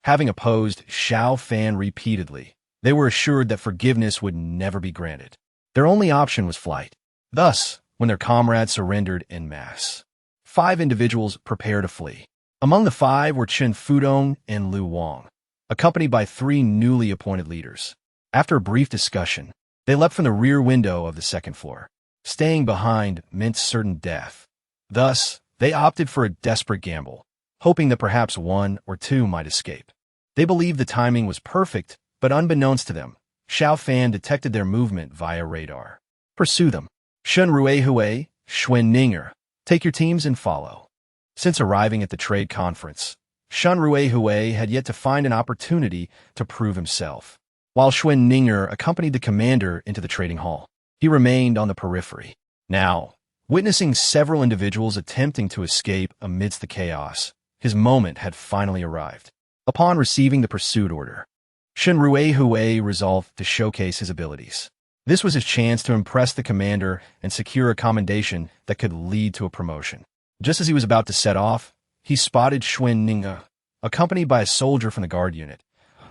Having opposed Xiao Fan repeatedly, they were assured that forgiveness would never be granted. Their only option was flight. Thus, when their comrades surrendered en masse, 5 individuals prepared to flee. Among the 5 were Chun Fudong and Lu Wang, accompanied by 3 newly appointed leaders. After a brief discussion, they leapt from the rear window of the 2nd floor. Staying behind meant certain death. Thus, they opted for a desperate gamble, hoping that perhaps 1 or 2 might escape. They believed the timing was perfect, but unbeknownst to them, Xiao Fan detected their movement via radar. "Pursue them. Shun Rui Hui, Xuen Ninger. Take your teams and follow." Since arriving at the trade conference, Shun Rui Hui had yet to find an opportunity to prove himself. While Xuen Ninger accompanied the commander into the trading hall, he remained on the periphery. Now, witnessing several individuals attempting to escape amidst the chaos, his moment had finally arrived. Upon receiving the pursuit order, Shun Rui Hui resolved to showcase his abilities. This was his chance to impress the commander and secure a commendation that could lead to a promotion. Just as he was about to set off, he spotted Xuen Ninger, accompanied by a soldier from the guard unit,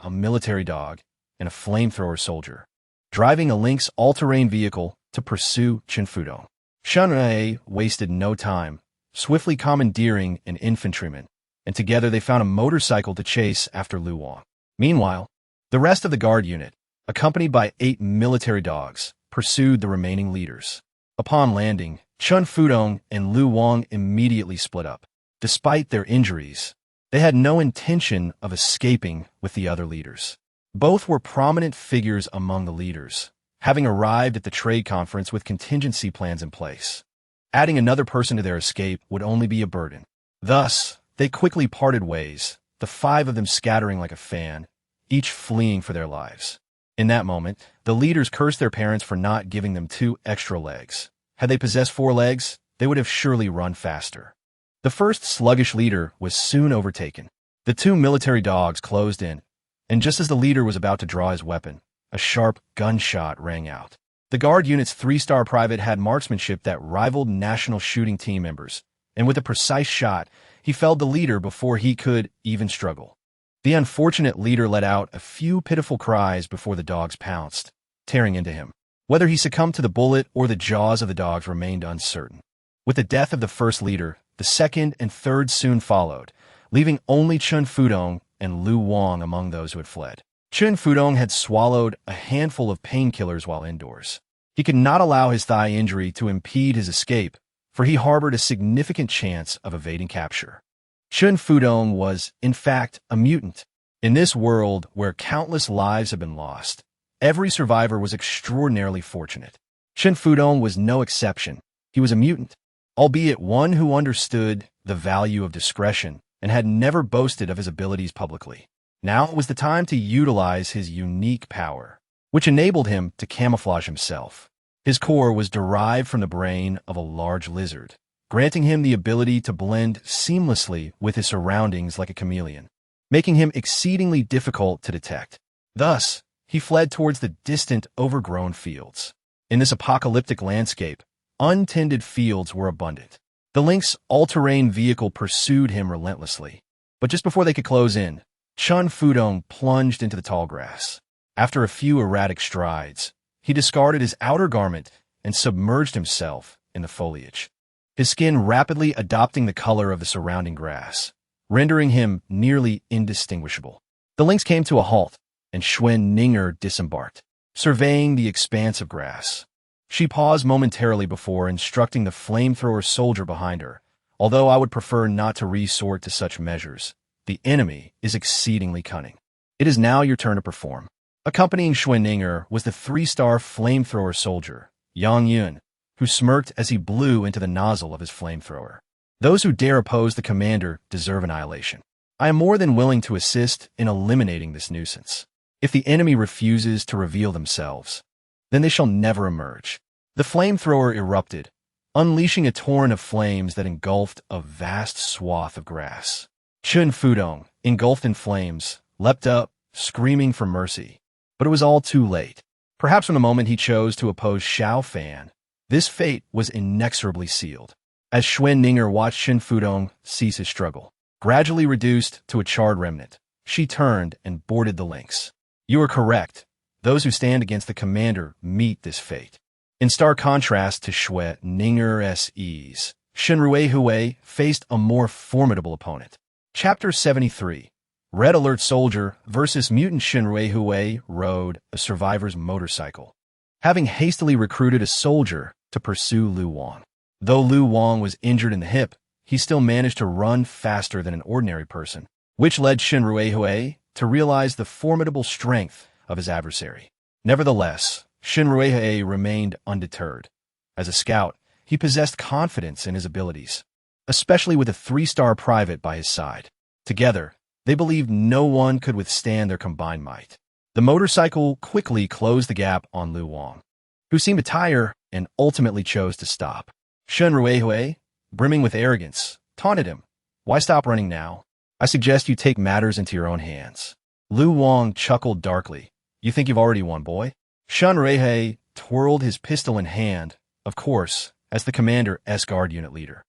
a military dog, and a flamethrower soldier, driving a Lynx all-terrain vehicle to pursue Chun Fudong. Shun Rui wasted no time, swiftly commandeering an infantryman, and together they found a motorcycle to chase after Lu Wang. Meanwhile, the rest of the guard unit, accompanied by 8 military dogs, pursued the remaining leaders. Upon landing, Chun Fudong and Lu Wang immediately split up. Despite their injuries, they had no intention of escaping with the other leaders. Both were prominent figures among the leaders, having arrived at the trade conference with contingency plans in place. Adding another person to their escape would only be a burden. Thus, they quickly parted ways, the 5 of them scattering like a fan, each fleeing for their lives. In that moment, the leaders cursed their parents for not giving them 2 extra legs. Had they possessed 4 legs, they would have surely run faster. The first sluggish leader was soon overtaken. The 2 military dogs closed in, and just as the leader was about to draw his weapon, a sharp gunshot rang out. The guard unit's 3-star private had marksmanship that rivaled national shooting team members, and with a precise shot, he felled the leader before he could even struggle. The unfortunate leader let out a few pitiful cries before the dogs pounced, tearing into him. Whether he succumbed to the bullet or the jaws of the dogs remained uncertain. With the death of the first leader, the second and third soon followed, leaving only Chun Fudong and Lu Wang among those who had fled. Chun Fudong had swallowed a handful of painkillers while indoors. He could not allow his thigh injury to impede his escape, for he harbored a significant chance of evading capture. Chun Fudong was, in fact, a mutant. In this world where countless lives have been lost, every survivor was extraordinarily fortunate. Chun Fudong was no exception. He was a mutant, albeit one who understood the value of discretion and had never boasted of his abilities publicly. Now was the time to utilize his unique power, which enabled him to camouflage himself. His core was derived from the brain of a large lizard, granting him the ability to blend seamlessly with his surroundings like a chameleon, making him exceedingly difficult to detect. Thus, he fled towards the distant, overgrown fields. In this apocalyptic landscape, untended fields were abundant. The Lynx's all-terrain vehicle pursued him relentlessly. But just before they could close in, Chun Fudong plunged into the tall grass. After a few erratic strides, he discarded his outer garment and submerged himself in the foliage, his skin rapidly adopting the color of the surrounding grass, rendering him nearly indistinguishable. The lynx came to a halt, and Xuan Ninger disembarked, surveying the expanse of grass. She paused momentarily before instructing the flamethrower soldier behind her. Although I would prefer not to resort to such measures, the enemy is exceedingly cunning. It is now your turn to perform. Accompanying Xuan was the 3-star flamethrower soldier, Yang Yun, who smirked as he blew into the nozzle of his flamethrower. Those who dare oppose the commander deserve annihilation. I am more than willing to assist in eliminating this nuisance. If the enemy refuses to reveal themselves, then they shall never emerge. The flamethrower erupted, unleashing a torrent of flames that engulfed a vast swath of grass. Chun Fudong, engulfed in flames, leapt up, screaming for mercy. But it was all too late. Perhaps from the moment he chose to oppose Xiao Fan, this fate was inexorably sealed. As Xuan Ninger watched Chun Fudong cease his struggle, gradually reduced to a charred remnant, she turned and boarded the lynx. You are correct. Those who stand against the commander meet this fate. In stark contrast to Xuan Ninger's ease, Shenrui Hui faced a more formidable opponent. Chapter 73. Red Alert Soldier versus Mutant Shenrui Hui rode a survivor's motorcycle, having hastily recruited a soldier to pursue Lu Wang. Though Lu Wang was injured in the hip, he still managed to run faster than an ordinary person, which led Shenrui Hui to realize the formidable strength of his adversary. Nevertheless, Shenrui Hui remained undeterred. As a scout, he possessed confidence in his abilities, especially with a 3-star private by his side. Together, they believed no one could withstand their combined might. The motorcycle quickly closed the gap on Lu Wang, who seemed to tire and ultimately chose to stop. Shenrui Hui, brimming with arrogance, taunted him. Why stop running now? I suggest you take matters into your own hands. Lu Wang chuckled darkly. You think you've already won, boy? Shenrui Hui twirled his pistol in hand, of course, as the commander's guard unit leader.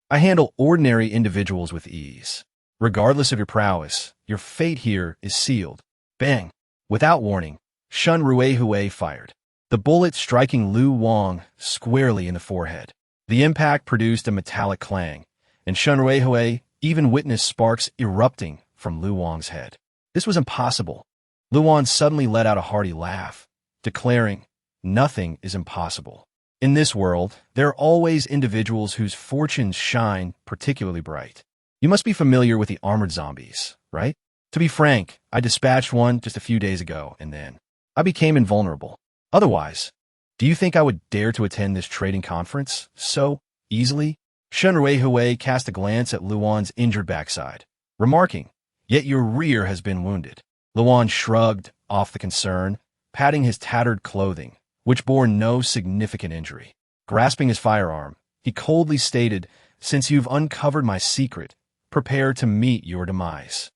I handle ordinary individuals with ease. Regardless of your prowess, your fate here is sealed. Bang! Without warning, Shenrui Hui fired, the bullet striking Lu Wang squarely in the forehead. The impact produced a metallic clang, and Shenrui Hui even witnessed sparks erupting from Lu Wang's head. This was impossible. Lu Wang suddenly let out a hearty laugh, declaring, "Nothing is impossible. In this world, there are always individuals whose fortunes shine particularly bright. You must be familiar with the armored zombies, right? To be frank, I dispatched one just a few days ago, and then I became invulnerable. Otherwise, do you think I would dare to attend this trading conference so easily?" Shenrui Hui cast a glance at Lu Wang's injured backside, remarking, "Yet your rear has been wounded." Lu Wang shrugged off the concern, patting his tattered clothing, which bore no significant injury. Grasping his firearm, he coldly stated, "Since you've uncovered my secret, prepare to meet your demise."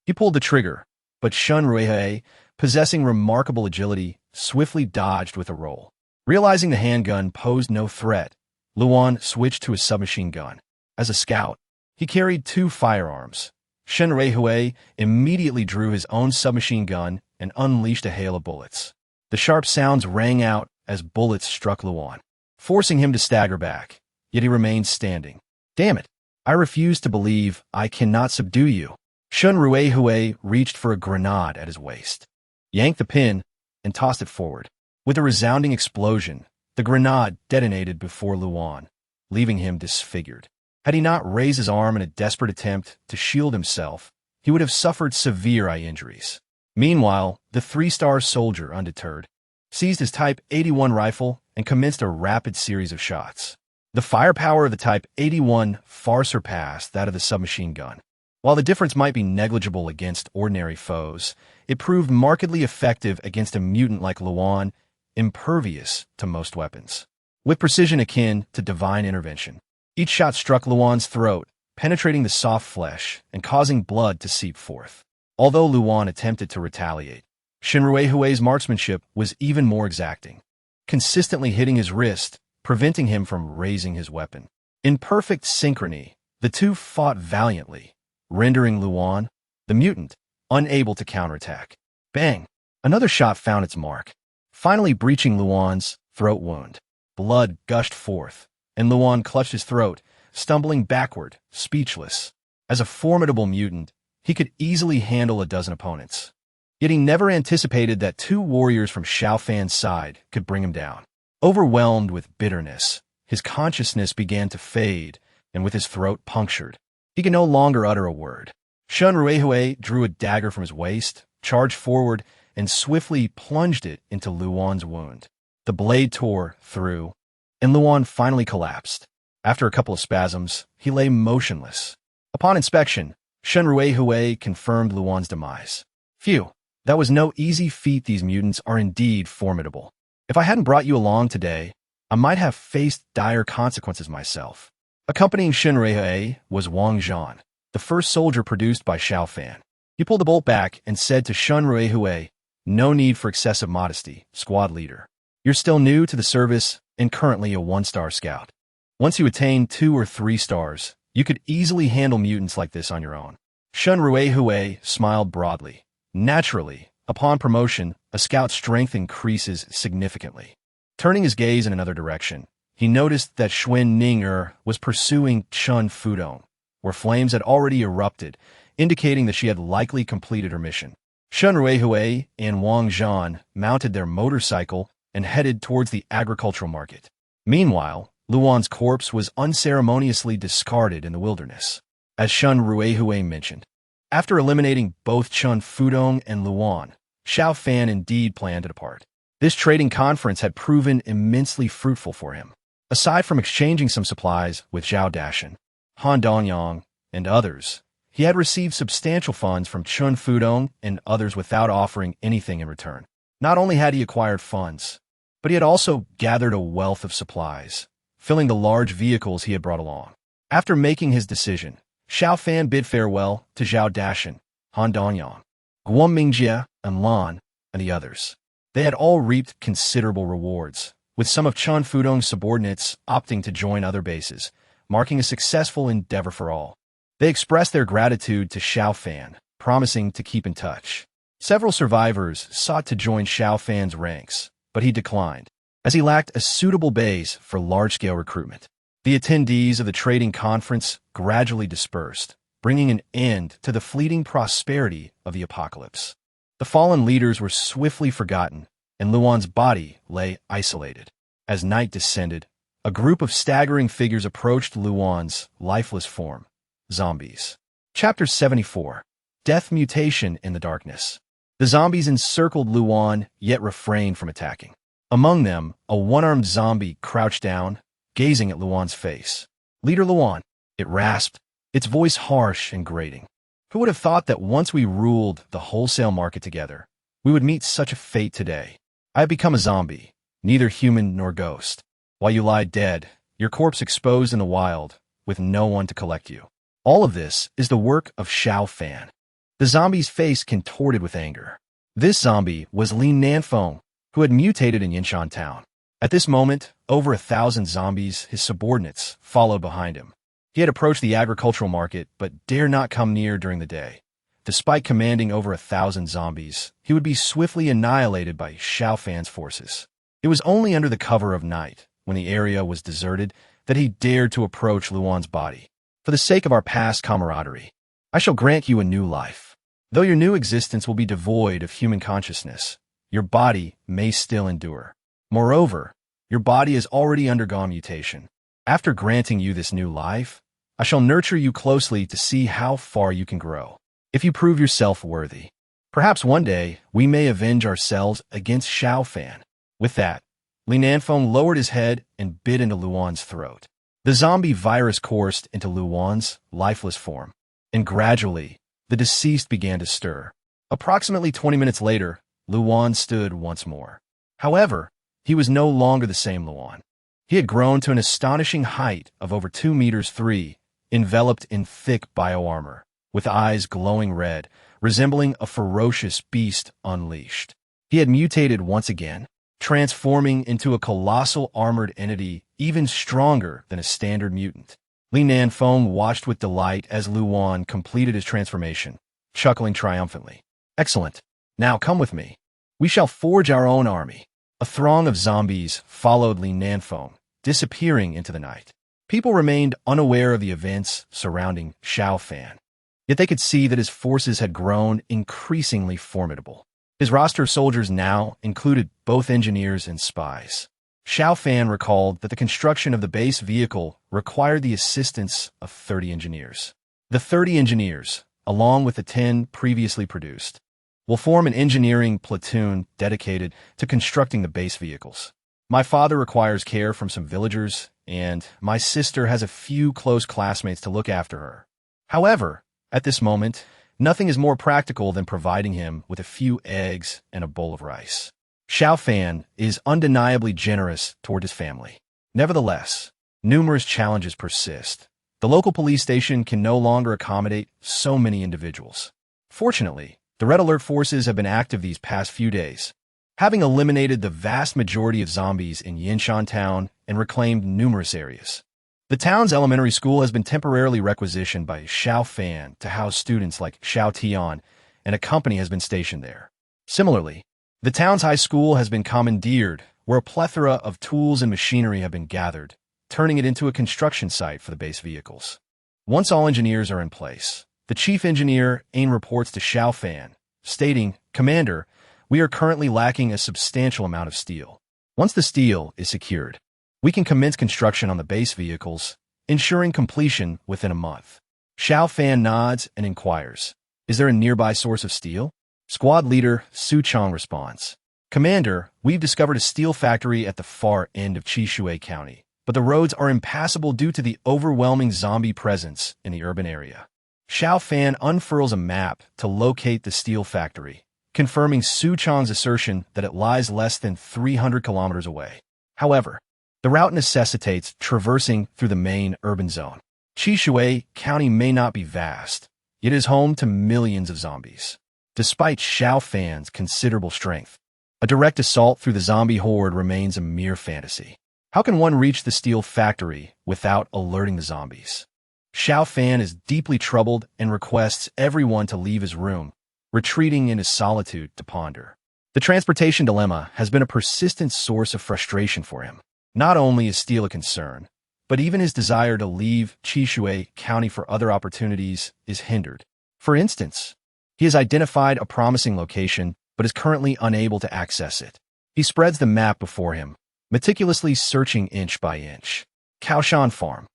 He pulled the trigger, but Shun Ruehe, possessing remarkable agility, swiftly dodged with a roll. Realizing the handgun posed no threat, Luan switched to his submachine gun. As a scout, he carried 2 firearms. Shun Ruehe immediately drew his own submachine gun and unleashed a hail of bullets. The sharp sounds rang out as bullets struck Luan, forcing him to stagger back, yet he remained standing. "Damn it! I refuse to believe I cannot subdue you." Shun Ruehe reached for a grenade at his waist, yanked the pin, and tossed it forward. With a resounding explosion, the grenade detonated before Luan, leaving him disfigured. Had he not raised his arm in a desperate attempt to shield himself, he would have suffered severe eye injuries. Meanwhile, the 3-star soldier, undeterred, seized his Type 81 rifle and commenced a rapid series of shots. The firepower of the Type 81 far surpassed that of the submachine gun. While the difference might be negligible against ordinary foes, it proved markedly effective against a mutant like Luan, impervious to most weapons. With precision akin to divine intervention, each shot struck Luan's throat, penetrating the soft flesh and causing blood to seep forth. Although Luan attempted to retaliate, Shun Ruehe's marksmanship was even more exacting, consistently hitting his wrist, preventing him from raising his weapon. In perfect synchrony, the two fought valiantly, rendering Luan, the mutant, unable to counterattack. Bang! Another shot found its mark, finally breaching Luan's throat wound. Blood gushed forth, and Luan clutched his throat, stumbling backward, speechless. As a formidable mutant, he could easily handle a dozen opponents. Yet he never anticipated that 2 warriors from Xiao Fan's side could bring him down. Overwhelmed with bitterness, his consciousness began to fade, and with his throat punctured, he could no longer utter a word. Shun Ruehe drew a dagger from his waist, charged forward, and swiftly plunged it into Luan's wound. The blade tore through, and Luan finally collapsed. After a couple of spasms, he lay motionless. Upon inspection, Shun Ruehe confirmed Luan's demise. Phew, that was no easy feat. These mutants are indeed formidable. If I hadn't brought you along today, I might have faced dire consequences myself. Accompanying Shun Ruehe was Wang Zhan, the first soldier produced by Xiao Fan. He pulled the bolt back and said to Shun Ruehe, "No need for excessive modesty, squad leader. You're still new to the service and currently a 1-star scout. Once you attain 2 or 3 stars, you could easily handle mutants like this on your own." Shun Ruehe smiled broadly. Naturally, upon promotion, a scout's strength increases significantly. Turning his gaze in another direction, he noticed that Xuan Ning was pursuing Chun Fudong, where flames had already erupted, indicating that she had likely completed her mission. Shun Ruehe and Wang Zhan mounted their motorcycle and headed towards the agricultural market. Meanwhile, Luan's corpse was unceremoniously discarded in the wilderness. As Shun Ruehe mentioned, after eliminating both Chun Fudong and Luan, Xiao Fan indeed planned to depart. This trading conference had proven immensely fruitful for him. Aside from exchanging some supplies with Zhao Dashan, Han Dongyang, and others, he had received substantial funds from Chun Fudong and others without offering anything in return. Not only had he acquired funds, but he had also gathered a wealth of supplies, filling the large vehicles he had brought along. After making his decision, Xiao Fan bid farewell to Zhao Dashan, Han Dongyang, Guan Mingjie, and Lan, and the others. They had all reaped considerable rewards, with some of Chun Fudong's subordinates opting to join other bases, marking a successful endeavor for all. They expressed their gratitude to Xiao Fan, promising to keep in touch. Several survivors sought to join Xiao Fan's ranks, but he declined, as he lacked a suitable base for large-scale recruitment. The attendees of the trading conference gradually dispersed, bringing an end to the fleeting prosperity of the apocalypse. The fallen leaders were swiftly forgotten, and Luan's body lay isolated. As night descended, a group of staggering figures approached Luan's lifeless form. Zombies. Chapter 74. Death Mutation in the Darkness. The zombies encircled Luan, yet refrained from attacking. Among them, a one-armed zombie crouched down, gazing at Luan's face. "Leader Luan," it rasped, its voice harsh and grating. "Who would have thought that once we ruled the wholesale market together, we would meet such a fate today?" I have become a zombie, neither human nor ghost. While you lie dead, your corpse exposed in the wild, with no one to collect you. All of this is the work of Xiao Fan. The zombie's face contorted with anger. This zombie was Li Nanfeng, who had mutated in Yinshan Town. At this moment, over 1,000 zombies, his subordinates, followed behind him. He had approached the agricultural market, but dare not come near during the day. Despite commanding over 1,000 zombies, he would be swiftly annihilated by Xiao Fan's forces. It was only under the cover of night, when the area was deserted, that he dared to approach Luan's body. For the sake of our past camaraderie, I shall grant you a new life. Though your new existence will be devoid of human consciousness, your body may still endure. Moreover, your body has already undergone mutation. After granting you this new life, I shall nurture you closely to see how far you can grow. If you prove yourself worthy, perhaps one day we may avenge ourselves against Xiao Fan. With that, Li Nanfeng lowered his head and bit into Luan's throat. The zombie virus coursed into Luan's lifeless form, and gradually, the deceased began to stir. Approximately 20 minutes later, Luan stood once more. However, he was no longer the same Luan. He had grown to an astonishing height of over 2 meters 3, enveloped in thick bioarmor, with eyes glowing red, resembling a ferocious beast unleashed. He had mutated once again, transforming into a colossal armored entity even stronger than a standard mutant. Li Nanfeng watched with delight as Luan completed his transformation, chuckling triumphantly. Excellent. Now come with me. We shall forge our own army. A throng of zombies followed Li Nanfeng, disappearing into the night. People remained unaware of the events surrounding Xiao Fan. Yet they could see that his forces had grown increasingly formidable. His roster of soldiers now included both engineers and spies. Xiao Fan recalled that the construction of the base vehicle required the assistance of 30 engineers. The 30 engineers, along with the 10 previously produced, will form an engineering platoon dedicated to constructing the base vehicles. My father requires care from some villagers, and my sister has a few close classmates to look after her. However, at this moment, nothing is more practical than providing him with a few eggs and a bowl of rice. Xiao Fan is undeniably generous toward his family. Nevertheless, numerous challenges persist. The local police station can no longer accommodate so many individuals. Fortunately, the Red Alert forces have been active these past few days, having eliminated the vast majority of zombies in Yinshan Town and reclaimed numerous areas. The town's elementary school has been temporarily requisitioned by Xiao Fan to house students like Xiao Tian, and a company has been stationed there. Similarly, the town's high school has been commandeered, where a plethora of tools and machinery have been gathered, turning it into a construction site for the base vehicles. Once all engineers are in place, the chief engineer Ain reports to Xiao Fan, stating, "Commander, we are currently lacking a substantial amount of steel. Once the steel is secured, we can commence construction on the base vehicles, ensuring completion within a month." Xiao Fan nods and inquires, "Is there a nearby source of steel?" Squad leader Su Chong responds, "Commander, we've discovered a steel factory at the far end of Qishui County, but the roads are impassable due to the overwhelming zombie presence in the urban area." Xiao Fan unfurls a map to locate the steel factory, confirming Su Chong's assertion that it lies less than 300 kilometers away. However, the route necessitates traversing through the main urban zone. Qishui County may not be vast, yet is home to millions of zombies. Despite Xiao Fan's considerable strength, a direct assault through the zombie horde remains a mere fantasy. How can one reach the steel factory without alerting the zombies? Xiao Fan is deeply troubled and requests everyone to leave his room, retreating into solitude to ponder. The transportation dilemma has been a persistent source of frustration for him. Not only is steel a concern, but even his desire to leave Qishui County for other opportunities is hindered. For instance, he has identified a promising location, but is currently unable to access it. He spreads the map before him, meticulously searching inch by inch. Kaoshan Farm,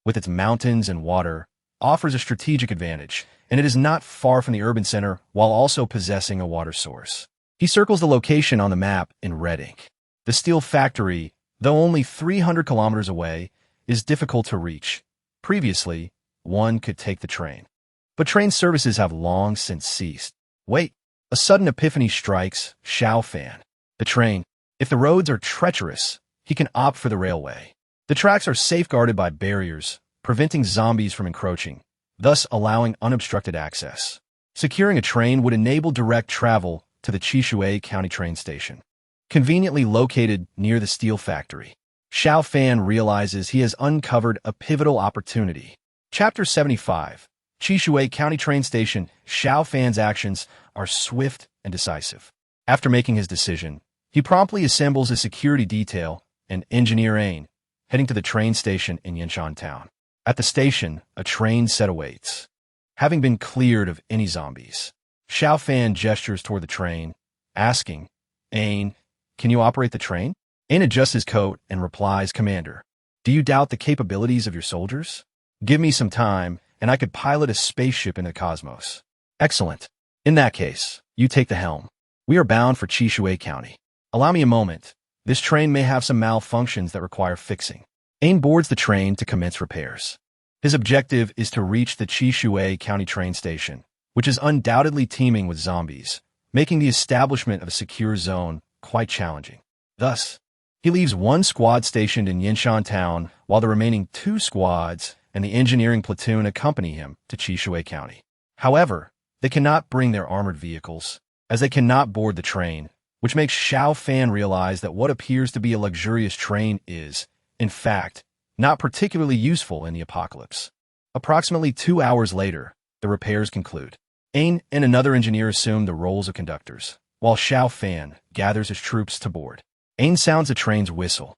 with its mountains and water, offers a strategic advantage, and it is not far from the urban center while also possessing a water source. He circles the location on the map in red ink. The steel factory, though only 300 kilometers away, is difficult to reach. Previously, one could take the train, but train services have long since ceased. Wait, a sudden epiphany strikes Xiao Fan. The train, If the roads are treacherous, he can opt for the railway. The tracks are safeguarded by barriers, preventing zombies from encroaching, thus allowing unobstructed access. Securing a train would enable direct travel to the Xiao County train station, conveniently located near the steel factory. Xiao Fan realizes he has uncovered a pivotal opportunity. Chapter 75. Xiao County train station. Xiao Fan's actions are swift and decisive. After making his decision, he promptly assembles a security detail and engineer Ain, heading to the train station in Yinshan Town. At the station, a train set awaits. Having been cleared of any zombies, Xiao Fan gestures toward the train, asking, Ain, can you operate the train? Ain adjusts his coat and replies, Commander, do you doubt the capabilities of your soldiers? Give me some time, and I could pilot a spaceship into the cosmos. Excellent. In that case, you take the helm. We are bound for Xiao County. Allow me a moment. This train may have some malfunctions that require fixing. Ain boards the train to commence repairs. His objective is to reach the Xiao County train station, which is undoubtedly teeming with zombies, making the establishment of a secure zone quite challenging. Thus, he leaves one squad stationed in Yinshan Town, while the remaining 2 squads and the engineering platoon accompany him to Xiao County. However, they cannot bring their armored vehicles, as they cannot board the train, which makes Xiao Fan realize that what appears to be a luxurious train is, in fact, not particularly useful in the apocalypse. Approximately 2 hours later, the repairs conclude. Ain and another engineer assume the roles of conductors, while Xiao Fan gathers his troops to board. Ain sounds the train's whistle,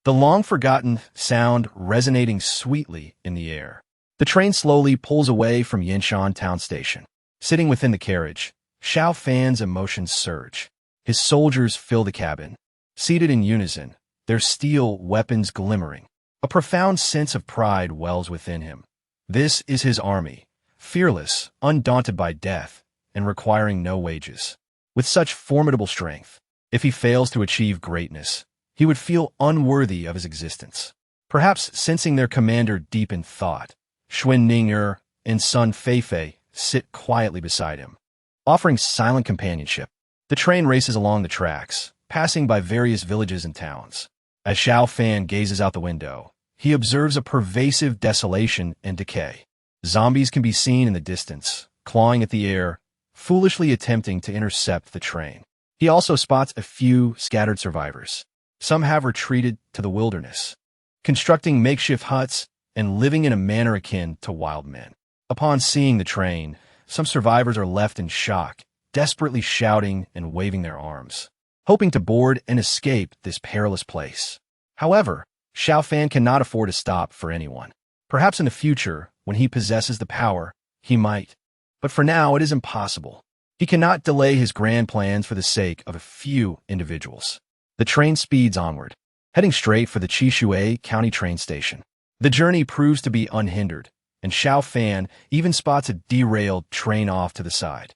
the long-forgotten sound resonating sweetly in the air. The train slowly pulls away from Yinshan Town Station. Sitting within the carriage, Xiao Fan's emotions surge. His soldiers fill the cabin, seated in unison, their steel weapons glimmering. A profound sense of pride wells within him. This is his army, fearless, undaunted by death, and requiring no wages. With such formidable strength, if he fails to achieve greatness, he would feel unworthy of his existence. Perhaps sensing their commander deep in thought, Xuan Ning'er and Sun Feifei sit quietly beside him, offering silent companionship. The train races along the tracks, passing by various villages and towns. As Xiao Fan gazes out the window, he observes a pervasive desolation and decay. Zombies can be seen in the distance, clawing at the air, foolishly attempting to intercept the train. He also spots a few scattered survivors. Some have retreated to the wilderness, constructing makeshift huts and living in a manner akin to wild men. Upon seeing the train, some survivors are left in shock, desperately shouting and waving their arms, hoping to board and escape this perilous place. However, Xiao Fan cannot afford to stop for anyone. Perhaps in the future, when he possesses the power, he might. But for now, it is impossible. He cannot delay his grand plans for the sake of a few individuals. The train speeds onward, heading straight for the Xiao County train station. The journey proves to be unhindered, and Xiao Fan even spots a derailed train off to the side.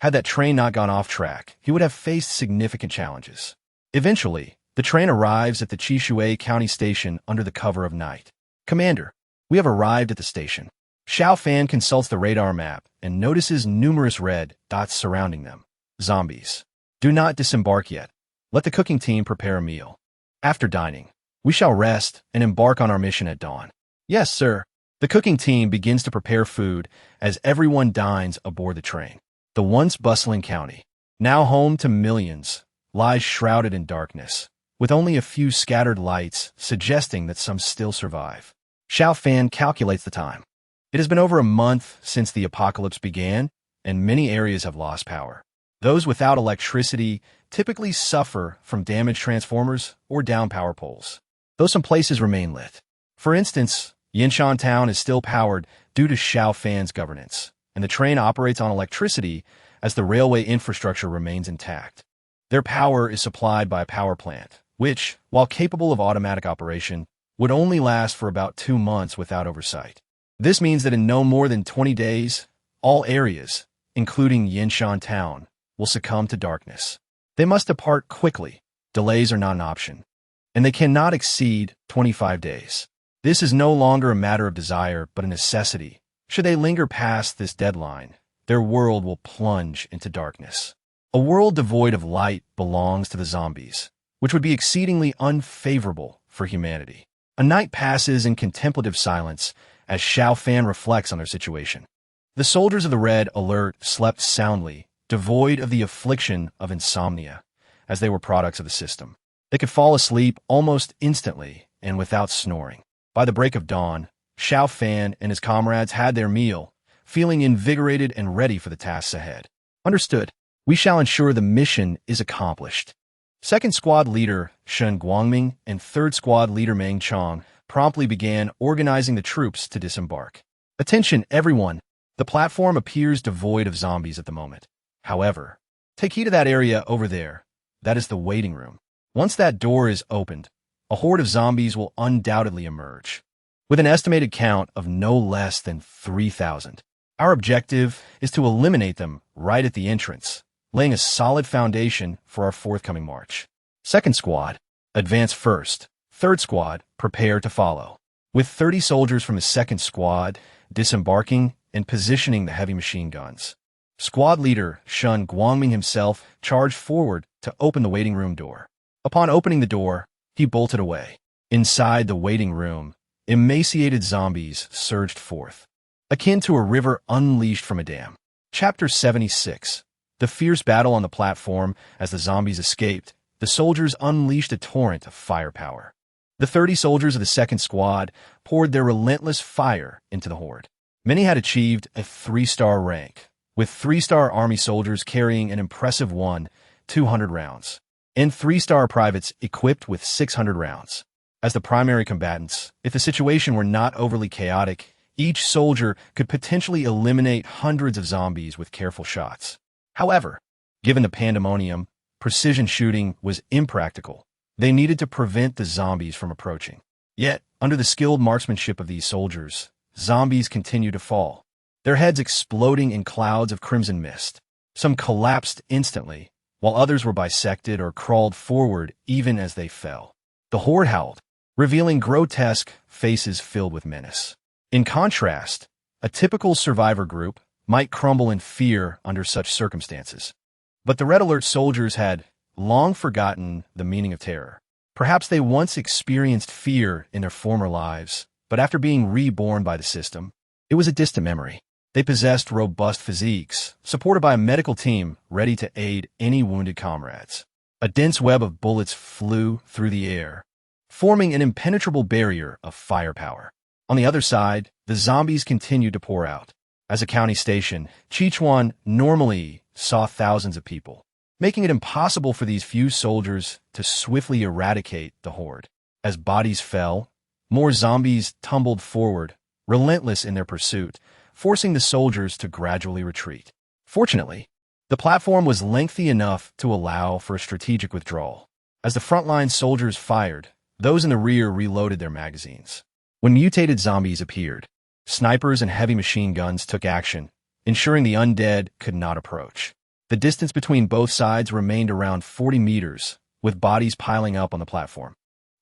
Had that train not gone off track, he would have faced significant challenges. Eventually, the train arrives at the Xiao County station under the cover of night. Commander, we have arrived at the station. Xiao Fan consults the radar map and notices numerous red dots surrounding them. Zombies. Do not disembark yet. Let the cooking team prepare a meal. After dining, we shall rest and embark on our mission at dawn. Yes, sir. The cooking team begins to prepare food as everyone dines aboard the train. The once bustling county, now home to millions, lies shrouded in darkness, with only a few scattered lights suggesting that some still survive. Xiao Fan calculates the time. It has been over a month since the apocalypse began, and many areas have lost power. Those without electricity typically suffer from damaged transformers or down power poles, though some places remain lit. For instance, Yinshan Town is still powered due to Xiao Fan's governance, and the train operates on electricity as the railway infrastructure remains intact. Their power is supplied by a power plant, which, while capable of automatic operation, would only last for about 2 months without oversight. This means that in no more than 20 days, all areas, including Yinshan Town, will succumb to darkness. They must depart quickly. Delays are not an option, and they cannot exceed 25 days. This is no longer a matter of desire, but a necessity. Should they linger past this deadline, their world will plunge into darkness. A world devoid of light belongs to the zombies, which would be exceedingly unfavorable for humanity. A night passes in contemplative silence as Xiao Fan reflects on their situation. The soldiers of the Red Alert slept soundly, devoid of the affliction of insomnia, as they were products of the system. They could fall asleep almost instantly and without snoring. By the break of dawn, Xiao Fan and his comrades had their meal, feeling invigorated and ready for the tasks ahead. Understood. We shall ensure the mission is accomplished. Second Squad Leader Shen Guangming and Third Squad Leader Meng Chong promptly began organizing the troops to disembark. Attention, everyone! The platform appears devoid of zombies at the moment. However, take heed of that area over there. That is the waiting room. Once that door is opened, a horde of zombies will undoubtedly emerge, with an estimated count of no less than 3,000. Our objective is to eliminate them right at the entrance, laying a solid foundation for our forthcoming march. Second Squad, advance first. Third Squad, prepare to follow. With 30 soldiers from the Second Squad disembarking and positioning the heavy machine guns, Squad Leader Shen Guangming himself charged forward to open the waiting room door. Upon opening the door, he bolted away. Inside the waiting room, emaciated zombies surged forth, akin to a river unleashed from a dam. Chapter 76. The fierce battle on the platform. As the zombies escaped, the soldiers unleashed a torrent of firepower. The 30 soldiers of the Second Squad poured their relentless fire into the horde. Many had achieved a 3-star rank, with 3-star Army soldiers carrying an impressive 200 rounds, and 3-star privates equipped with 600 rounds. As the primary combatants, if the situation were not overly chaotic, each soldier could potentially eliminate hundreds of zombies with careful shots. However, given the pandemonium, precision shooting was impractical. They needed to prevent the zombies from approaching. Yet, under the skilled marksmanship of these soldiers, zombies continued to fall, their heads exploding in clouds of crimson mist. Some collapsed instantly, while others were bisected or crawled forward even as they fell. The horde howled, revealing grotesque faces filled with menace. In contrast, a typical survivor group might crumble in fear under such circumstances. But the Red Alert soldiers had long forgotten the meaning of terror. Perhaps they once experienced fear in their former lives, but after being reborn by the system, it was a distant memory. They possessed robust physiques, supported by a medical team ready to aid any wounded comrades. A dense web of bullets flew through the air, forming an impenetrable barrier of firepower. On the other side, the zombies continued to pour out. As a county station, Sichuan normally saw thousands of people, making it impossible for these few soldiers to swiftly eradicate the horde. As bodies fell, more zombies tumbled forward, relentless in their pursuit, forcing the soldiers to gradually retreat. Fortunately, the platform was lengthy enough to allow for a strategic withdrawal. As the frontline soldiers fired, those in the rear reloaded their magazines. When mutated zombies appeared, snipers and heavy machine guns took action, ensuring the undead could not approach. The distance between both sides remained around 40 meters, with bodies piling up on the platform.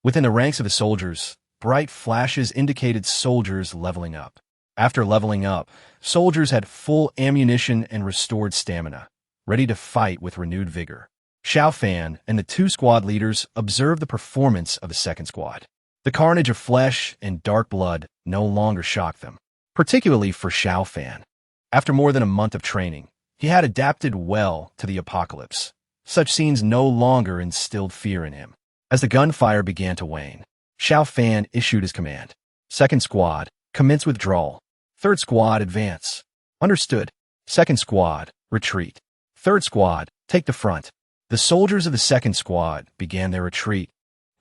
Within the ranks of the soldiers, bright flashes indicated soldiers leveling up. After leveling up, soldiers had full ammunition and restored stamina, ready to fight with renewed vigor. Xiao Fan and the 2 squad leaders observed the performance of the Second Squad. The carnage of flesh and dark blood no longer shocked them, particularly for Xiao Fan. After more than a month of training, he had adapted well to the apocalypse. Such scenes no longer instilled fear in him. As the gunfire began to wane, Xiao Fan issued his command. Second Squad, commence withdrawal. Third Squad, advance. Understood. Second Squad, retreat. Third Squad, take the front. The soldiers of the Second Squad began their retreat,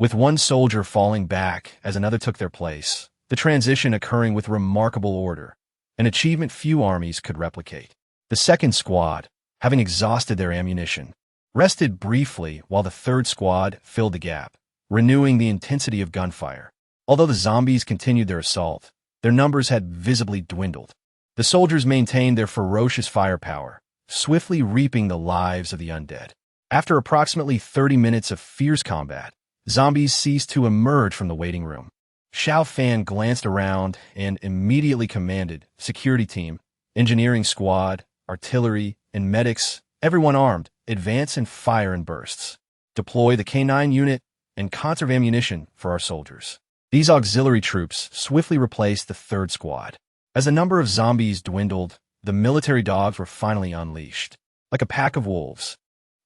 with one soldier falling back as another took their place, the transition occurring with remarkable order, an achievement few armies could replicate. The Second Squad, having exhausted their ammunition, rested briefly while the Third Squad filled the gap, renewing the intensity of gunfire. Although the zombies continued their assault, their numbers had visibly dwindled. The soldiers maintained their ferocious firepower, swiftly reaping the lives of the undead. After approximately 30 minutes of fierce combat, zombies ceased to emerge from the waiting room. Xiao Fan glanced around and immediately commanded security team, engineering squad, artillery, and medics, everyone armed, advance and fire in bursts. deploy the K9 unit, and conserve ammunition for our soldiers. These auxiliary troops swiftly replaced the third squad. As the number of zombies dwindled, the military dogs were finally unleashed. Like a pack of wolves,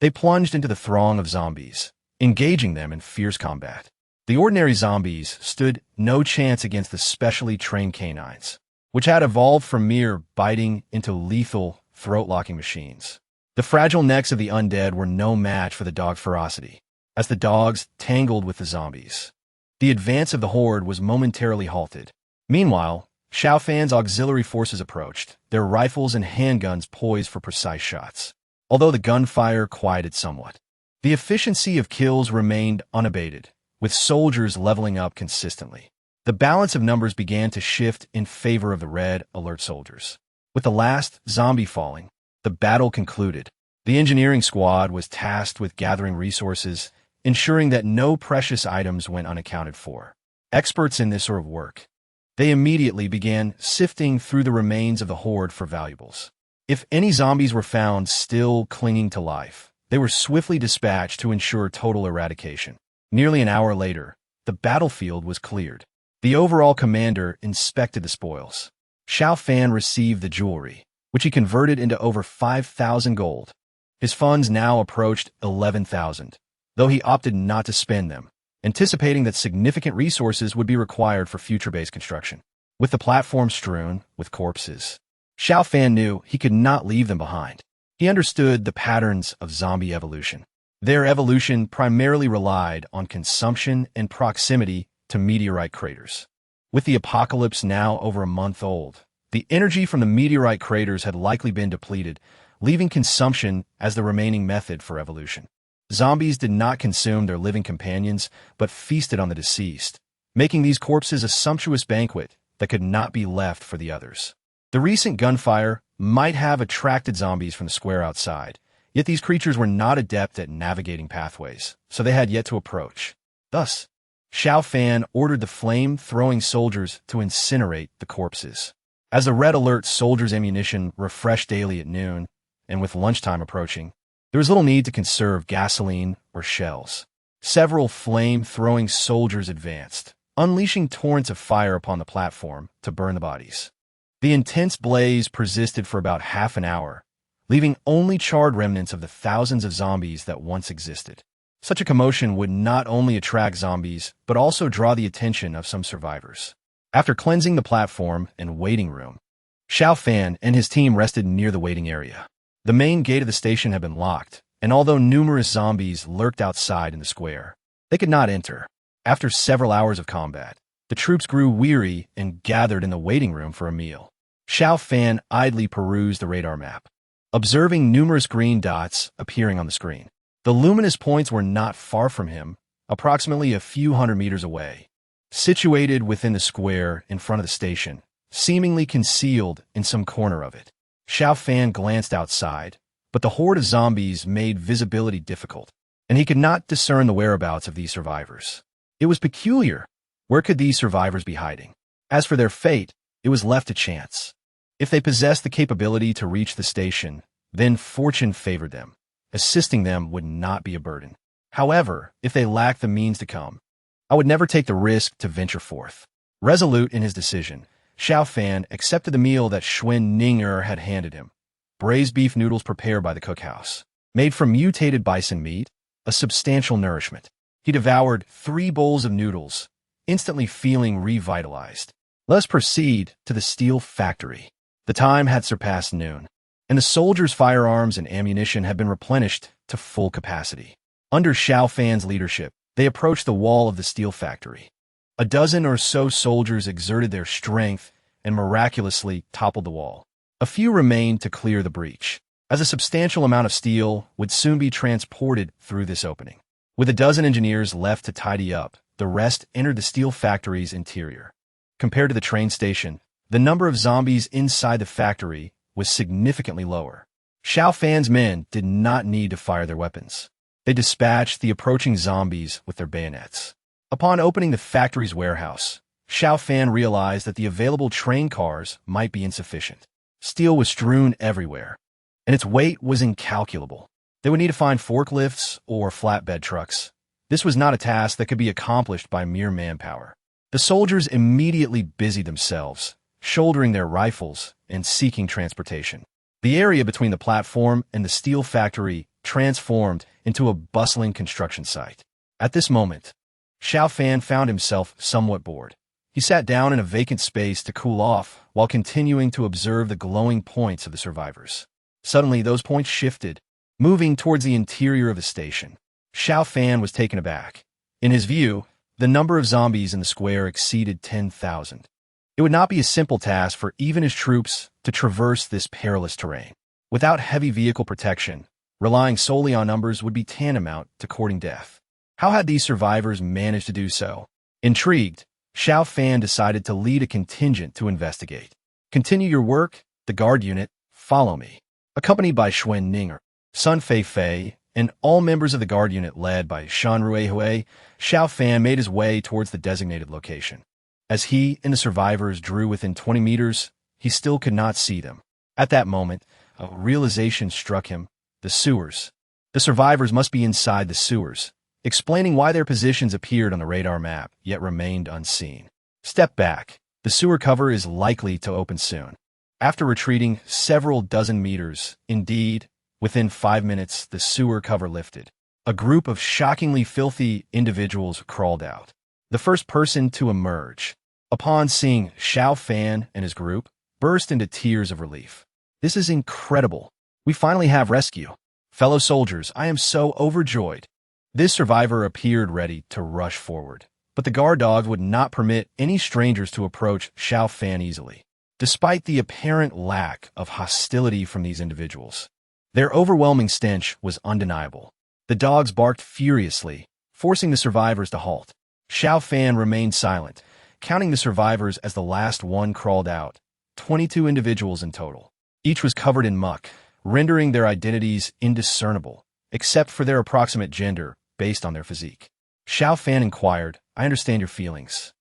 they plunged into the throng of zombies, engaging them in fierce combat. The ordinary zombies stood no chance against the specially trained canines, which had evolved from mere biting into lethal, throat-locking machines. The fragile necks of the undead were no match for the dog ferocity, as the dogs tangled with the zombies. The advance of the horde was momentarily halted. Meanwhile, Xiao Fan's auxiliary forces approached, their rifles and handguns poised for precise shots. Although the gunfire quieted somewhat, the efficiency of kills remained unabated, with soldiers leveling up consistently. The balance of numbers began to shift in favor of the red alert soldiers. With the last zombie falling, the battle concluded. The engineering squad was tasked with gathering resources, ensuring that no precious items went unaccounted for. Experts in this sort of work, they immediately began sifting through the remains of the horde for valuables. If any zombies were found still clinging to life, they were swiftly dispatched to ensure total eradication. Nearly an hour later, the battlefield was cleared. The overall commander inspected the spoils. Xiao Fan received the jewelry, which he converted into over 5,000 gold. His funds now approached 11,000, though he opted not to spend them, anticipating that significant resources would be required for future base construction. With the platform strewn with corpses, Xiao Fan knew he could not leave them behind. He understood the patterns of zombie evolution. Their evolution primarily relied on consumption and proximity to meteorite craters. With the apocalypse now over a month old, the energy from the meteorite craters had likely been depleted, leaving consumption as the remaining method for evolution. Zombies did not consume their living companions, but feasted on the deceased, making these corpses a sumptuous banquet that could not be left for the others. The recent gunfire might have attracted zombies from the square outside, yet these creatures were not adept at navigating pathways, so they had yet to approach. Thus, Xiao Fan ordered the flame-throwing soldiers to incinerate the corpses. As the Red Alert soldiers' ammunition refreshed daily at noon, and with lunchtime approaching, there was little need to conserve gasoline or shells. Several flame-throwing soldiers advanced, unleashing torrents of fire upon the platform to burn the bodies. The intense blaze persisted for about half an hour, leaving only charred remnants of the thousands of zombies that once existed. Such a commotion would not only attract zombies, but also draw the attention of some survivors. After cleansing the platform and waiting room, Xiao Fan and his team rested near the waiting area. The main gate of the station had been locked, and although numerous zombies lurked outside in the square, they could not enter. After several hours of combat, the troops grew weary and gathered in the waiting room for a meal. Xiao Fan idly perused the radar map, observing numerous green dots appearing on the screen. The luminous points were not far from him, approximately a few hundred meters away. Situated within the square in front of the station, seemingly concealed in some corner of it. Xiao Fan glanced outside, but the horde of zombies made visibility difficult, and he could not discern the whereabouts of these survivors. It was peculiar. Where could these survivors be hiding? As for their fate, it was left to chance. If they possessed the capability to reach the station, then fortune favored them. Assisting them would not be a burden. However, if they lacked the means to come, I would never take the risk to venture forth. Resolute in his decision, Xiao Fan accepted the meal that Xuan Ninger had handed him. Braised beef noodles prepared by the cookhouse, made from mutated bison meat, a substantial nourishment. He devoured 3 bowls of noodles, instantly feeling revitalized. Let us proceed to the steel factory. The time had surpassed noon, and the soldiers' firearms and ammunition had been replenished to full capacity. Under Xiao Fan's leadership, they approached the wall of the steel factory. A dozen or so soldiers exerted their strength and miraculously toppled the wall. A few remained to clear the breach, as a substantial amount of steel would soon be transported through this opening. With a dozen engineers left to tidy up, the rest entered the steel factory's interior. Compared to the train station, the number of zombies inside the factory was significantly lower. Xiao Fan's men did not need to fire their weapons. They dispatched the approaching zombies with their bayonets. Upon opening the factory's warehouse, Xiao Fan realized that the available train cars might be insufficient. Steel was strewn everywhere, and its weight was incalculable. They would need to find forklifts or flatbed trucks. This was not a task that could be accomplished by mere manpower. The soldiers immediately busied themselves, shouldering their rifles and seeking transportation. The area between the platform and the steel factory transformed into a bustling construction site. At this moment, Xiao Fan found himself somewhat bored. He sat down in a vacant space to cool off while continuing to observe the glowing points of the survivors. Suddenly, those points shifted, moving towards the interior of the station. Xiao Fan was taken aback. In his view, the number of zombies in the square exceeded 10,000. It would not be a simple task for even his troops to traverse this perilous terrain. Without heavy vehicle protection, relying solely on numbers would be tantamount to courting death. How had these survivors managed to do so? Intrigued, Xiao Fan decided to lead a contingent to investigate. Continue your work, the guard unit, follow me. Accompanied by Xuan Ninger, Sun Fei, and all members of the guard unit led by Shan Ruihui, Xiao Fan made his way towards the designated location. As he and the survivors drew within 20 meters, he still could not see them. At that moment, a realization struck him. The sewers. The survivors must be inside the sewers, explaining why their positions appeared on the radar map, yet remained unseen. Step back. The sewer cover is likely to open soon. After retreating several dozen meters, indeed, within 5 minutes, the sewer cover lifted. A group of shockingly filthy individuals crawled out. The first person to emerge, upon seeing Xiao Fan and his group, burst into tears of relief. This is incredible. We finally have rescue. Fellow soldiers, I am so overjoyed. This survivor appeared ready to rush forward, but the guard dog would not permit any strangers to approach Xiao Fan easily. Despite the apparent lack of hostility from these individuals, their overwhelming stench was undeniable. The dogs barked furiously, forcing the survivors to halt. Xiao Fan remained silent, counting the survivors as the last one crawled out. 22 individuals in total. Each was covered in muck, rendering their identities indiscernible, except for their approximate gender based on their physique. Xiao Fan inquired, I understand your feelings,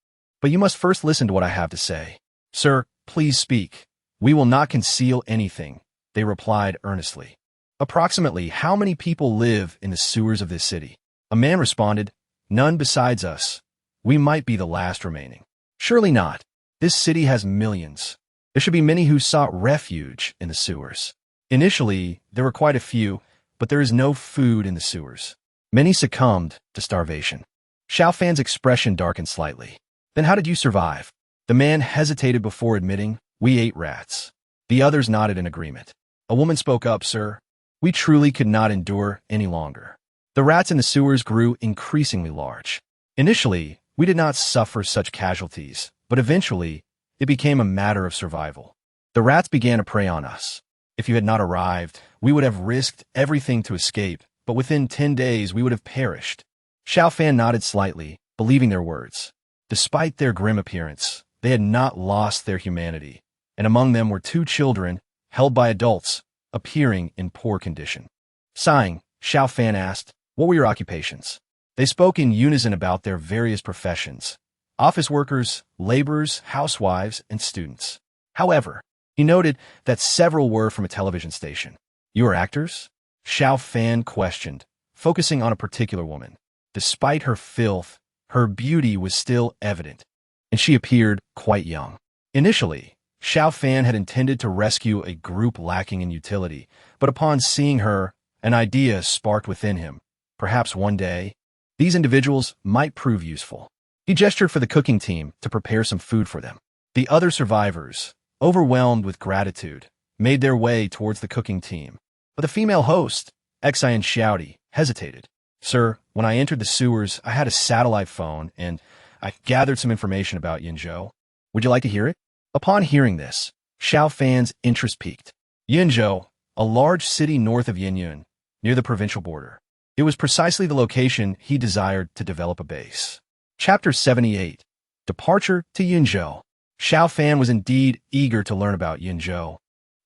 but you must first listen to what I have to say. Sir, please speak. We will not conceal anything, they replied earnestly. Approximately how many people live in the sewers of this city? A man responded, none besides us. We might be the last remaining. Surely not. This city has millions. There should be many who sought refuge in the sewers. Initially, there were quite a few, but there is no food in the sewers. Many succumbed to starvation. Xiao Fan's expression darkened slightly. Then how did you survive? The man hesitated before admitting, we ate rats. The others nodded in agreement. A woman spoke up, sir. We truly could not endure any longer. The rats in the sewers grew increasingly large. Initially, we did not suffer such casualties, but eventually, it became a matter of survival. The rats began to prey on us. If you had not arrived, we would have risked everything to escape, but within 10 days we would have perished. Xiao Fan nodded slightly, believing their words. Despite their grim appearance, they had not lost their humanity, and among them were 2 children, held by adults, appearing in poor condition. Sighing, Xiao Fan asked, what were your occupations? They spoke in unison about their various professions: office workers, laborers, housewives, and students. However, he noted that several were from a television station. You are actors? Xiao Fan questioned, focusing on a particular woman. Despite her filth, her beauty was still evident, and she appeared quite young. Initially, Xiao Fan had intended to rescue a group lacking in utility, but upon seeing her, an idea sparked within him. Perhaps one day, these individuals might prove useful. He gestured for the cooking team to prepare some food for them. The other survivors, overwhelmed with gratitude, made their way towards the cooking team. But the female host, Xian Xiaodi, hesitated. Sir, when I entered the sewers, I had a satellite phone, and I gathered some information about Yinzhou. Would you like to hear it? Upon hearing this, Xiao Fan's interest peaked. Yinzhou, a large city north of Yinyun, near the provincial border. It was precisely the location he desired to develop a base. Chapter 78. Departure to Yinzhou. Xiao Fan was indeed eager to learn about Yinzhou,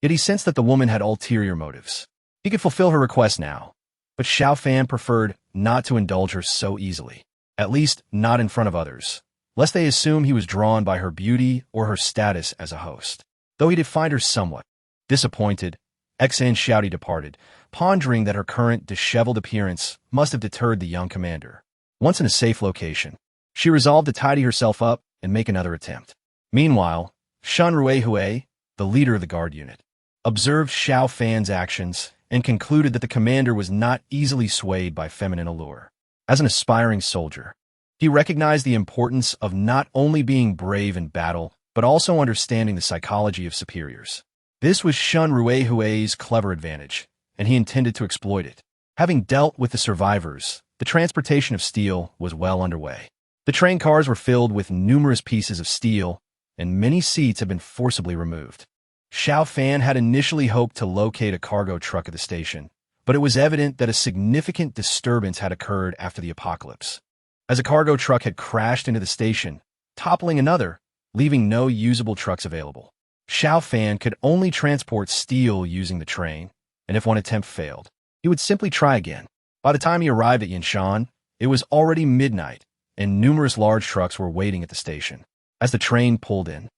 yet he sensed that the woman had ulterior motives. He could fulfill her request now, but Xiao Fan preferred not to indulge her so easily, at least not in front of others, lest they assume he was drawn by her beauty or her status as a host. Though he did find her somewhat disappointed, Xan Xiaoti departed, pondering that her current disheveled appearance must have deterred the young commander. Once in a safe location, she resolved to tidy herself up and make another attempt. Meanwhile, Shen Ruihui, the leader of the guard unit, observed Xiao Fan's actions and concluded that the commander was not easily swayed by feminine allure. As an aspiring soldier, he recognized the importance of not only being brave in battle, but also understanding the psychology of superiors. This was Shen Ruihui's clever advantage, and he intended to exploit it. Having dealt with the survivors, the transportation of steel was well underway. The train cars were filled with numerous pieces of steel, and many seats had been forcibly removed. Xiao Fan had initially hoped to locate a cargo truck at the station, but it was evident that a significant disturbance had occurred after the apocalypse, as a cargo truck had crashed into the station, toppling another, leaving no usable trucks available. Xiao Fan could only transport steel using the train, and if one attempt failed, he would simply try again. By the time he arrived at Yinshan, it was already midnight, and numerous large trucks were waiting at the station. As the train pulled in,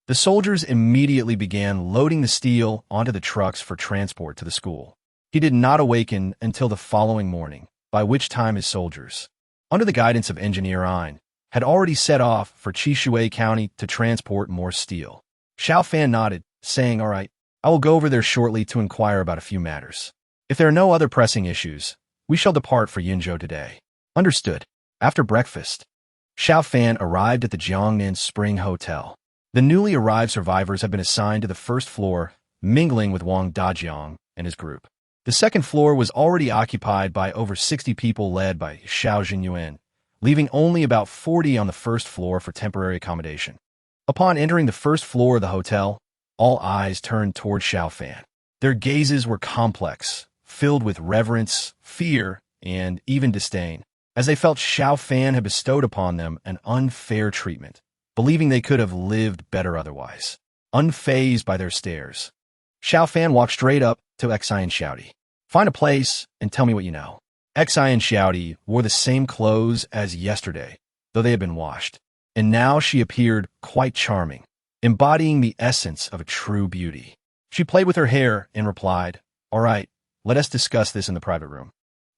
the soldiers immediately began loading the steel onto the trucks for transport to the school. He did not awaken until the following morning, by which time his soldiers, under the guidance of Engineer Ein, had already set off for Qishui County to transport more steel. Xiao Fan nodded, saying, "All right, I will go over there shortly to inquire about a few matters. If there are no other pressing issues, we shall depart for Yinzhou today." Understood. After breakfast, Xiao Fan arrived at the Jiangnan Spring Hotel. The newly arrived survivors had been assigned to the first floor, mingling with Wang Dajiang and his group. The second floor was already occupied by over 60 people led by Xiao Jinyuan, leaving only about 40 on the first floor for temporary accommodation. Upon entering the first floor of the hotel, all eyes turned toward Xiao Fan. Their gazes were complex, filled with reverence, fear, and even disdain, as they felt Xiao Fan had bestowed upon them an unfair treatment, believing they could have lived better otherwise. Unfazed by their stares, Xiao Fan walked straight up to Xian Xiaoti. "Find a place and tell me what you know." Xian Xiaoti wore the same clothes as yesterday, though they had been washed, and now she appeared quite charming, embodying the essence of a true beauty. She played with her hair and replied, "All right, let us discuss this in the private room."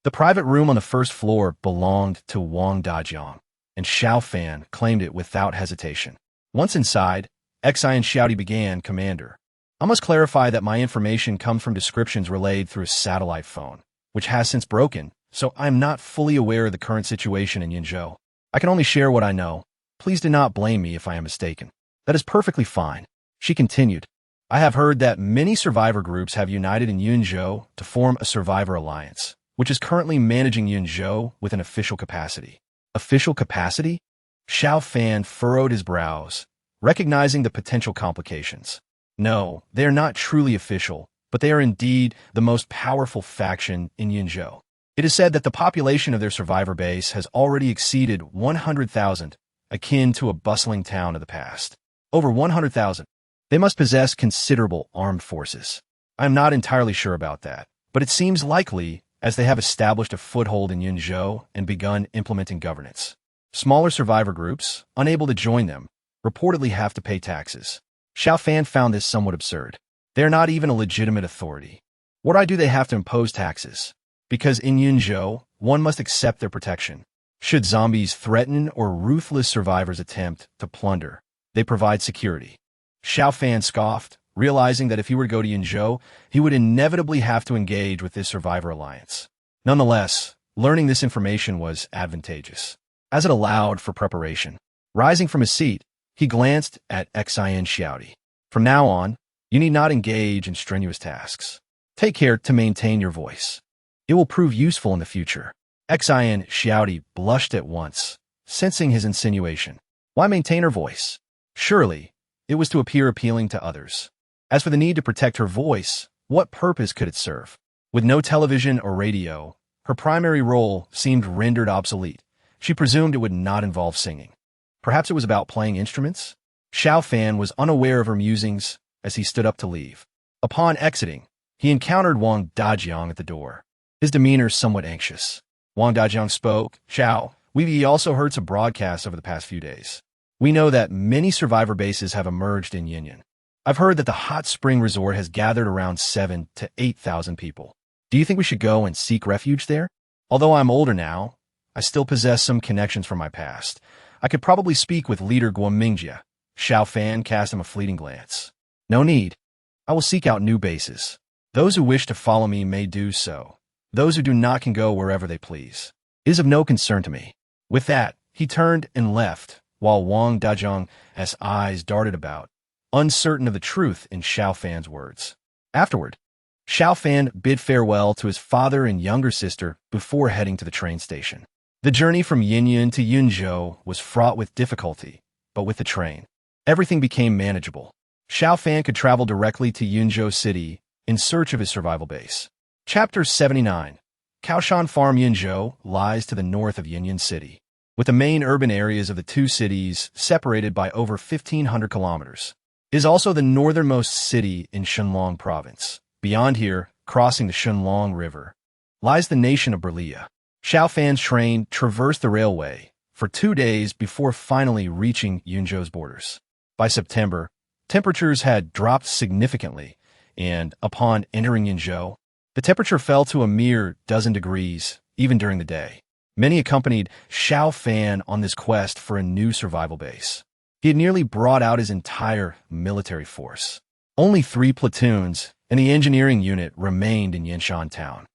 The private room on the first floor belonged to Wang Dajiang, and Xiao Fan claimed it without hesitation. Once inside, Xian Xiaoti began, "Commander, I must clarify that my information comes from descriptions relayed through a satellite phone, which has since broken, so I am not fully aware of the current situation in Yinzhou. I can only share what I know. Please do not blame me if I am mistaken." "That is perfectly fine," she continued. "I have heard that many survivor groups have united in Yinzhou to form a survivor alliance, which is currently managing Yinzhou with an official capacity." Official capacity? Xiao Fan furrowed his brows, recognizing the potential complications. No, they are not truly official, but they are indeed the most powerful faction in Yinzhou. It is said that the population of their survivor base has already exceeded 100,000, akin to a bustling town of the past. Over 100,000. They must possess considerable armed forces. I am not entirely sure about that, but it seems likely, as they have established a foothold in Yinzhou and begun implementing governance. Smaller survivor groups, unable to join them, reportedly have to pay taxes. Xiao Fan found this somewhat absurd. They are not even a legitimate authority. Why do they have to impose taxes? Because in Yinzhou, one must accept their protection. Should zombies threaten or ruthless survivors attempt to plunder, they provide security. Xiao Fan scoffed, realizing that if he were to go to Yinzhou, he would inevitably have to engage with this survivor alliance. Nonetheless, learning this information was advantageous, as it allowed for preparation. Rising from his seat, he glanced at Xian Xiaoti. "From now on, you need not engage in strenuous tasks. Take care to maintain your voice. It will prove useful in the future." Xian Xiaoti blushed at once, sensing his insinuation. Why maintain her voice? Surely, it was to appear appealing to others. As for the need to protect her voice, what purpose could it serve? With no television or radio, her primary role seemed rendered obsolete. She presumed it would not involve singing. Perhaps it was about playing instruments? Xiao Fan was unaware of her musings as he stood up to leave. Upon exiting, he encountered Wang Dajiang at the door, his demeanor somewhat anxious. Wang Dajiang spoke. "Xiao, we've also heard some broadcasts over the past few days. We know that many survivor bases have emerged in Yinyan. I've heard that the hot spring resort has gathered around 7 to 8,000 people. Do you think we should go and seek refuge there? Although I'm older now, I still possess some connections from my past. I could probably speak with leader Guomingjia. Xiao Fan cast him a fleeting glance. No need. I will seek out new bases. Those who wish to follow me may do so. Those who do not can go wherever they please. It is of no concern to me. With that, he turned and left, while Wang Dazhong's eyes darted about, uncertain of the truth in Xiao Fan's words. Afterward, Xiao Fan bid farewell to his father and younger sister before heading to the train station. The journey from Yinyan to Yunzhou was fraught with difficulty, but with the train, everything became manageable. Xiao Fan could travel directly to Yunzhou City in search of his survival base. Chapter 79. Kaoshan Farm. Yunzhou lies to the north of Yinyan City, with the main urban areas of the two cities separated by over 1,500 kilometers. It is also the northernmost city in Shunlong Province. Beyond here, crossing the Shunlong River, lies the nation of Berlia. Xiao Fan's train traversed the railway for 2 days before finally reaching Yunzhou's borders. By September, temperatures had dropped significantly, and upon entering Yunzhou, the temperature fell to a mere dozen degrees, even during the day. Many accompanied Xiao Fan on this quest for a new survival base. He had nearly brought out his entire military force. Only 3 platoons and the engineering unit remained in Yanshan town.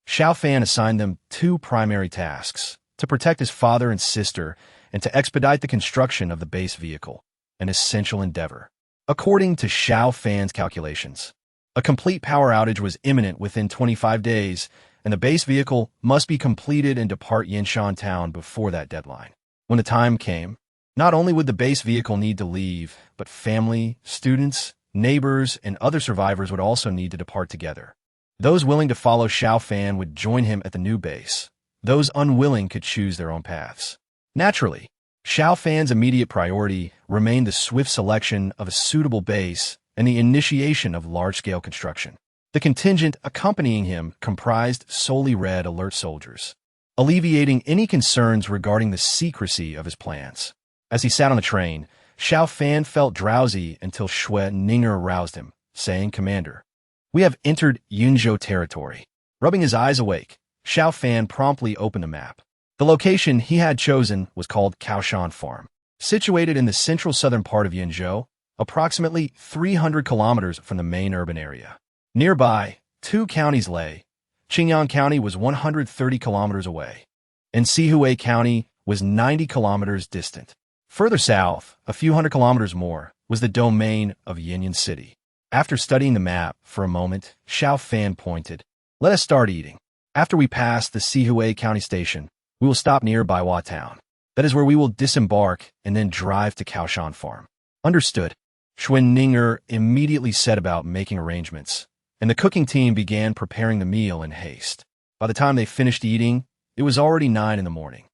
Xiao Fan assigned them 2 primary tasks: to protect his father and sister and to expedite the construction of the base vehicle, an essential endeavor. According to Xiao Fan's calculations, a complete power outage was imminent within 25 days, and the base vehicle must be completed and depart Yanshan town before that deadline. When the time came, not only would the base vehicle need to leave, but family, students, neighbors, and other survivors would also need to depart together. Those willing to follow Xiao Fan would join him at the new base. Those unwilling could choose their own paths. Naturally, Xiao Fan's immediate priority remained the swift selection of a suitable base and the initiation of large-scale construction. The contingent accompanying him comprised solely red alert soldiers, alleviating any concerns regarding the secrecy of his plans. As he sat on the train, Xiao Fan felt drowsy until Xue Ninger aroused him, saying, "Commander, we have entered Yunzhou territory." Rubbing his eyes awake, Xiao Fan promptly opened a map. The location he had chosen was called Kaoshan Farm. Situated in the central southern part of Yunzhou, approximately 300 kilometers from the main urban area. Nearby, 2 counties lay. Qingyang County was 130 kilometers away, and Sihui County was 90 kilometers distant. Further south, a few hundred kilometers more, was the domain of Yinyan City. After studying the map for a moment, Xiao Fan pointed, "Let us start eating. After we pass the Sihui County station, we will stop near Baiwa Town. That is where we will disembark and then drive to Kaoshan Farm." Understood. Schwenninger immediately set about making arrangements, and the cooking team began preparing the meal in haste. By the time they finished eating, it was already 9 in the morning.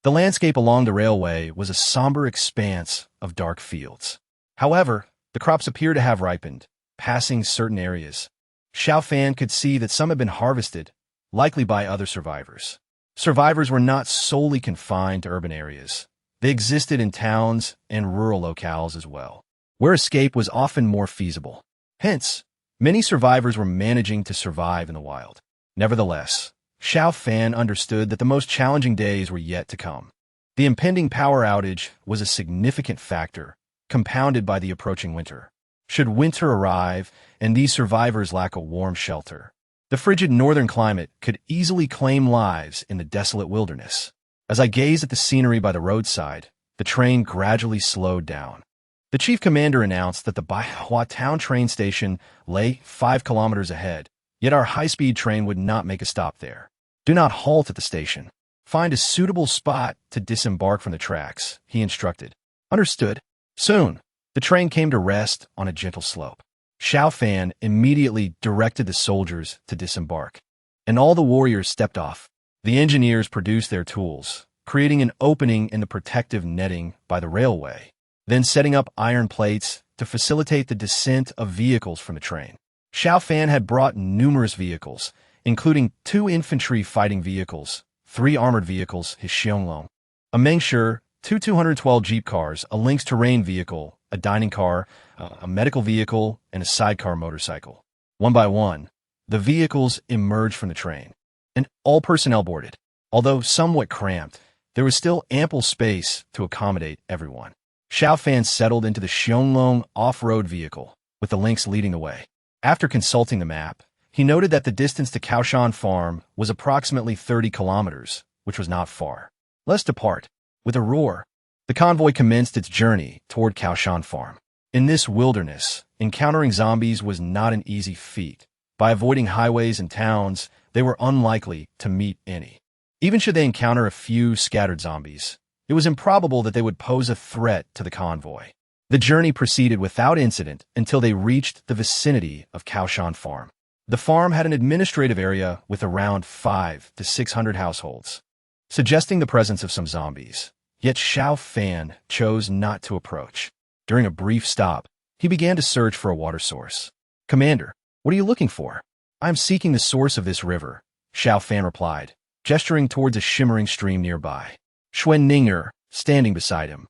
The landscape along the railway was a somber expanse of dark fields. However, the crops appeared to have ripened, passing certain areas. Xiao Fan could see that some had been harvested, likely by other survivors. Survivors were not solely confined to urban areas. They existed in towns and rural locales as well, where escape was often more feasible. Hence, many survivors were managing to survive in the wild. Nevertheless, Xiao Fan understood that the most challenging days were yet to come. The impending power outage was a significant factor, compounded by the approaching winter. Should winter arrive and these survivors lack a warm shelter, the frigid northern climate could easily claim lives in the desolate wilderness. As I gazed at the scenery by the roadside, the train gradually slowed down. The chief commander announced that the Baiwa Town train station lay 5 kilometers ahead, yet our high-speed train would not make a stop there. "Do not halt at the station. Find a suitable spot to disembark from the tracks," he instructed. Understood. Soon, the train came to rest on a gentle slope. Xiao Fan immediately directed the soldiers to disembark, and all the warriors stepped off. The engineers produced their tools, creating an opening in the protective netting by the railway, then setting up iron plates to facilitate the descent of vehicles from the train. Xiao Fan had brought numerous vehicles, including 2 infantry fighting vehicles, 3 armored vehicles, his Xianglong, a Mengshe, 2 212 jeep cars, a Lynx terrain vehicle, a dining car, a medical vehicle, and a sidecar motorcycle. One by one, the vehicles emerged from the train, and all personnel boarded. Although somewhat cramped, there was still ample space to accommodate everyone. Xiao Fan settled into the Xiongling off-road vehicle, with the links leading the way. After consulting the map, he noted that the distance to Kaoshan Farm was approximately 30 kilometers, which was not far. Let's depart. With a roar, the convoy commenced its journey toward Kaoshan Farm. In this wilderness, encountering zombies was not an easy feat. By avoiding highways and towns, they were unlikely to meet any. Even should they encounter a few scattered zombies, it was improbable that they would pose a threat to the convoy. The journey proceeded without incident until they reached the vicinity of Kaoshan Farm. The farm had an administrative area with around 500 to 600 households, suggesting the presence of some zombies. Yet Xiao Fan chose not to approach. During a brief stop, he began to search for a water source. "Commander, what are you looking for?" "I am seeking the source of this river," Xiao Fan replied, gesturing towards a shimmering stream nearby. Xuan Ninger, standing beside him,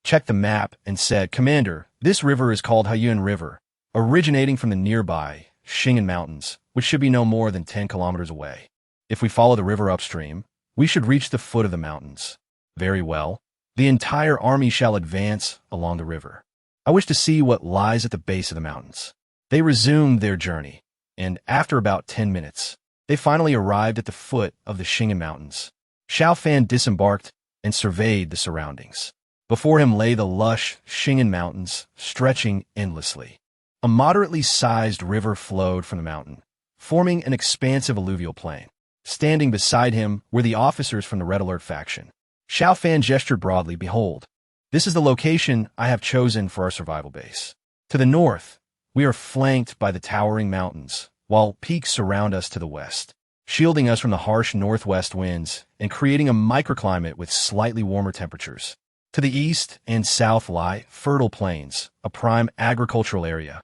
checked the map and said, "Commander, this river is called Haiyuan River, originating from the nearby Xing'an Mountains, which should be no more than 10 kilometers away. If we follow the river upstream, we should reach the foot of the mountains." "Very well. The entire army shall advance along the river. I wish to see what lies at the base of the mountains." They resumed their journey, and after about 10 minutes, they finally arrived at the foot of the Xing'an Mountains. Xiao Fan disembarked and surveyed the surroundings. Before him lay the lush Xing'an Mountains, stretching endlessly. A moderately sized river flowed from the mountain, forming an expansive alluvial plain. Standing beside him were the officers from the Red Alert faction. Xiao Fan gestured broadly. "Behold, this is the location I have chosen for our survival base. To the north, we are flanked by the towering mountains, while peaks surround us to the west, shielding us from the harsh northwest winds and creating a microclimate with slightly warmer temperatures. To the east and south lie fertile plains, a prime agricultural area,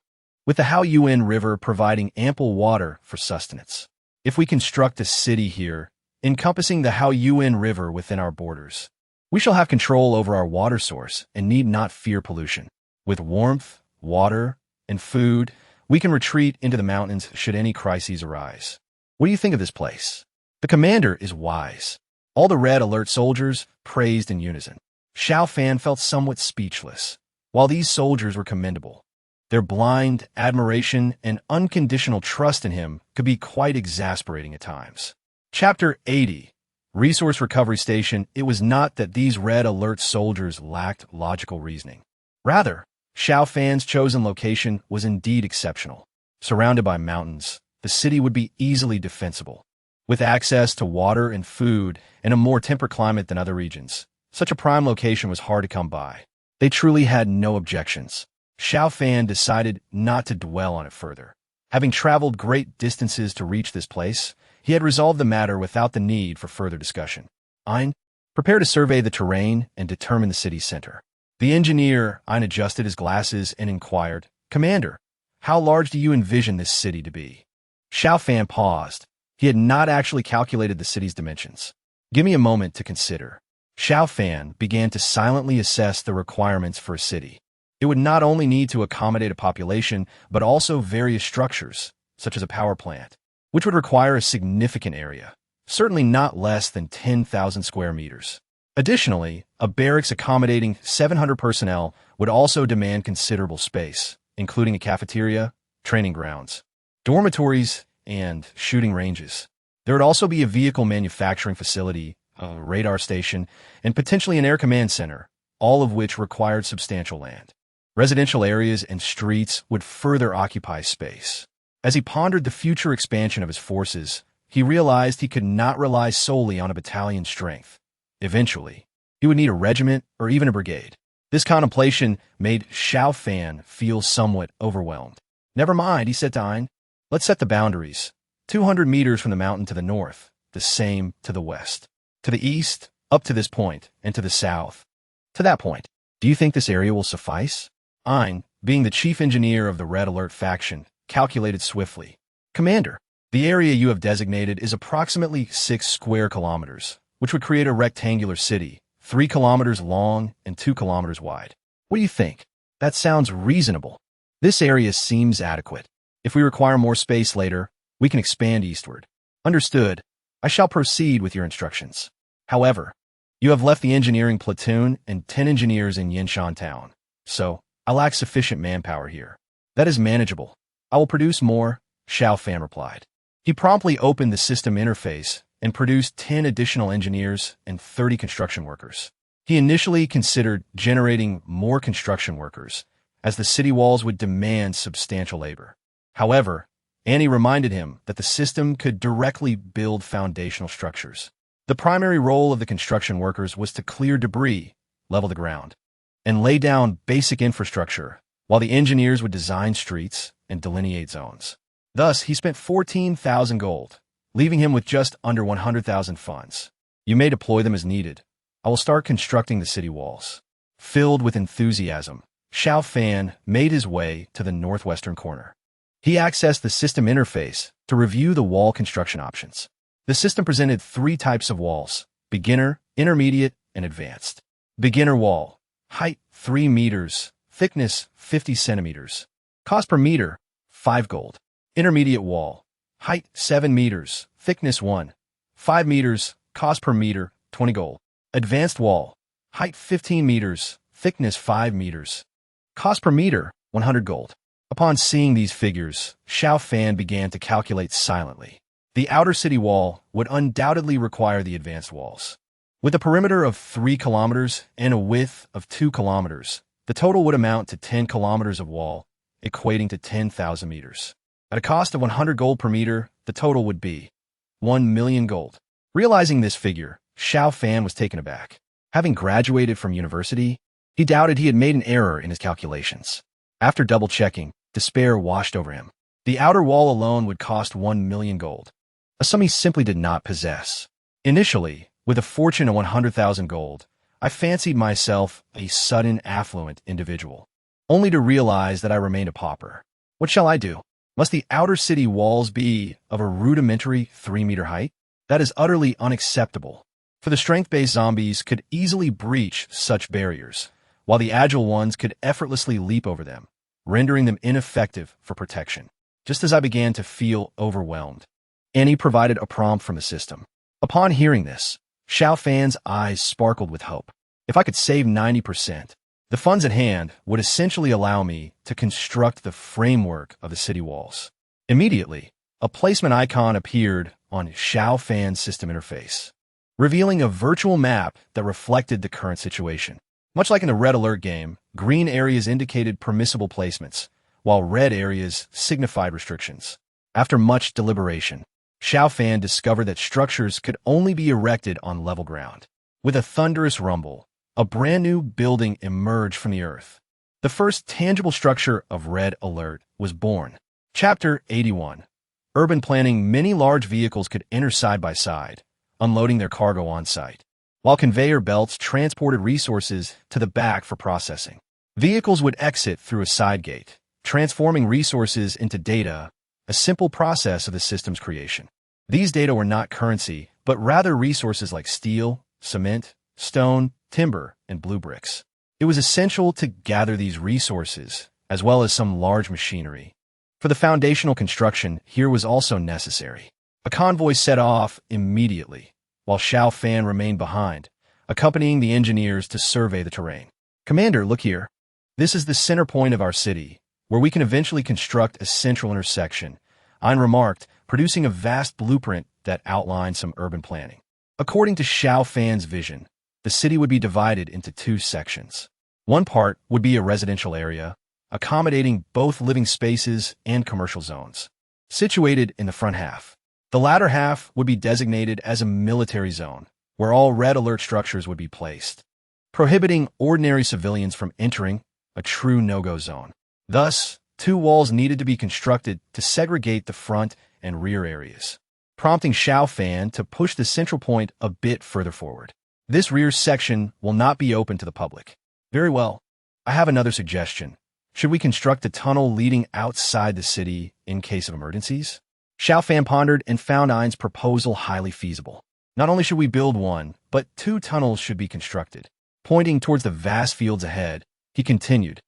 with the Haoyuan River providing ample water for sustenance. If we construct a city here, encompassing the Haoyuan River within our borders, we shall have control over our water source and need not fear pollution. With warmth, water, and food, we can retreat into the mountains should any crises arise. What do you think of this place?" The commander is wise. All the Red Alert soldiers praised in unison. Xiao Fan felt somewhat speechless. While these soldiers were commendable, their blind admiration and unconditional trust in him could be quite exasperating at times. Chapter 80. Resource Recovery Station. It was not that these Red Alert soldiers lacked logical reasoning. Rather, Xiao Fan's chosen location was indeed exceptional. Surrounded by mountains, the city would be easily defensible. With access to water and food and a more temperate climate than other regions, such a prime location was hard to come by. They truly had no objections. Xiao Fan decided not to dwell on it further. Having traveled great distances to reach this place, he had resolved the matter without the need for further discussion. Ein, prepare to survey the terrain and determine the city's center. The engineer, Ein, adjusted his glasses and inquired, "Commander, how large do you envision this city to be?" Xiao Fan paused. He had not actually calculated the city's dimensions. "Give me a moment to consider." Xiao Fan began to silently assess the requirements for a city. It would not only need to accommodate a population, but also various structures, such as a power plant, which would require a significant area, certainly not less than 10,000 square meters. Additionally, a barracks accommodating 700 personnel would also demand considerable space, including a cafeteria, training grounds, dormitories, and shooting ranges. There would also be a vehicle manufacturing facility, a radar station, and potentially an air command center, all of which required substantial land. Residential areas and streets would further occupy space. As he pondered the future expansion of his forces, he realized he could not rely solely on a battalion strength. Eventually, he would need a regiment or even a brigade. This contemplation made Xiao Fan feel somewhat overwhelmed. "Never mind," he said to Ein. "Let's set the boundaries. 200 meters from the mountain to the north, the same to the west. To the east, up to this point, and to the south, to that point. Do you think this area will suffice?" Ein, being the chief engineer of the Red Alert faction, calculated swiftly. "Commander, the area you have designated is approximately 6 square kilometers, which would create a rectangular city, 3 kilometers long and 2 kilometers wide. What do you think?" That sounds reasonable. This area seems adequate. If we require more space later, we can expand eastward. Understood. I shall proceed with your instructions. However, you have left the engineering platoon and 10 engineers in Yinshan Town, so I lack sufficient manpower here. That is manageable. I will produce more, Xiao Fan replied. He promptly opened the system interface and produced 10 additional engineers and 30 construction workers. He initially considered generating more construction workers, as the city walls would demand substantial labor. However, Annie reminded him that the system could directly build foundational structures. The primary role of the construction workers was to clear debris, level the ground, and lay down basic infrastructure, while the engineers would design streets and delineate zones. Thus, he spent 14,000 gold, leaving him with just under 100,000 funds. You may deploy them as needed. I will start constructing the city walls. Filled with enthusiasm, Xiao Fan made his way to the northwestern corner. He accessed the system interface to review the wall construction options. The system presented 3 types of walls: beginner, intermediate, and advanced. Beginner wall. Height 3 meters. Thickness 50 centimeters. Cost per meter 5 gold. Intermediate wall. Height 7 meters. Thickness 5 meters. Cost per meter 20 gold. Advanced wall. Height 15 meters. Thickness 5 meters. Cost per meter 100 gold. Upon seeing these figures, Xiao Fan began to calculate silently. The outer city wall would undoubtedly require the advanced walls. With a perimeter of 3 kilometers and a width of 2 kilometers, the total would amount to 10 kilometers of wall, equating to 10,000 meters. At a cost of 100 gold per meter, the total would be 1 million gold. Realizing this figure, Xiao Fan was taken aback. Having graduated from university, he doubted he had made an error in his calculations. After double-checking, despair washed over him. The outer wall alone would cost 1 million gold, a sum he simply did not possess. Initially, with a fortune of 100,000 gold, I fancied myself a sudden affluent individual, only to realize that I remained a pauper. What shall I do? Must the outer city walls be of a rudimentary 3-meter height? That is utterly unacceptable, for the strength-based zombies could easily breach such barriers, while the agile ones could effortlessly leap over them, rendering them ineffective for protection. Just as I began to feel overwhelmed, Annie provided a prompt from the system. Upon hearing this, Xiao Fan's eyes sparkled with hope. If I could save 90%, the funds at hand would essentially allow me to construct the framework of the city walls. Immediately, a placement icon appeared on Xiao Fan's system interface, revealing a virtual map that reflected the current situation. Much like in the Red Alert game, green areas indicated permissible placements, while red areas signified restrictions. After much deliberation, Xiao Fan discovered that structures could only be erected on level ground. With a thunderous rumble, a brand new building emerged from the earth. The first tangible structure of Red Alert was born. Chapter 81. Urban planning. Many large vehicles could enter side by side, unloading their cargo on site, while conveyor belts transported resources to the back for processing. Vehicles would exit through a side gate, transforming resources into data, a simple process of the system's creation. These data were not currency, but rather resources like steel, cement, stone, timber, and blue bricks. It was essential to gather these resources, as well as some large machinery. For the foundational construction, here was also necessary. A convoy set off immediately, while Xiao Fan remained behind, accompanying the engineers to survey the terrain. Commander, look here. This is the center point of our city, where we can eventually construct a central intersection, Ein remarked, producing a vast blueprint that outlined some urban planning. According to Xiao Fan's vision, the city would be divided into 2 sections. One part would be a residential area, accommodating both living spaces and commercial zones, situated in the front half. The latter half would be designated as a military zone, where all Red Alert structures would be placed, prohibiting ordinary civilians from entering, a true no-go zone. Thus, 2 walls needed to be constructed to segregate the front and rear areas, prompting Xiao Fan to push the central point a bit further forward. This rear section will not be open to the public. Very well. I have another suggestion. Should we construct a tunnel leading outside the city in case of emergencies? Xiao Fan pondered and found Ein's proposal highly feasible. Not only should we build one, but 2 tunnels should be constructed. Pointing towards the vast fields ahead, he continued,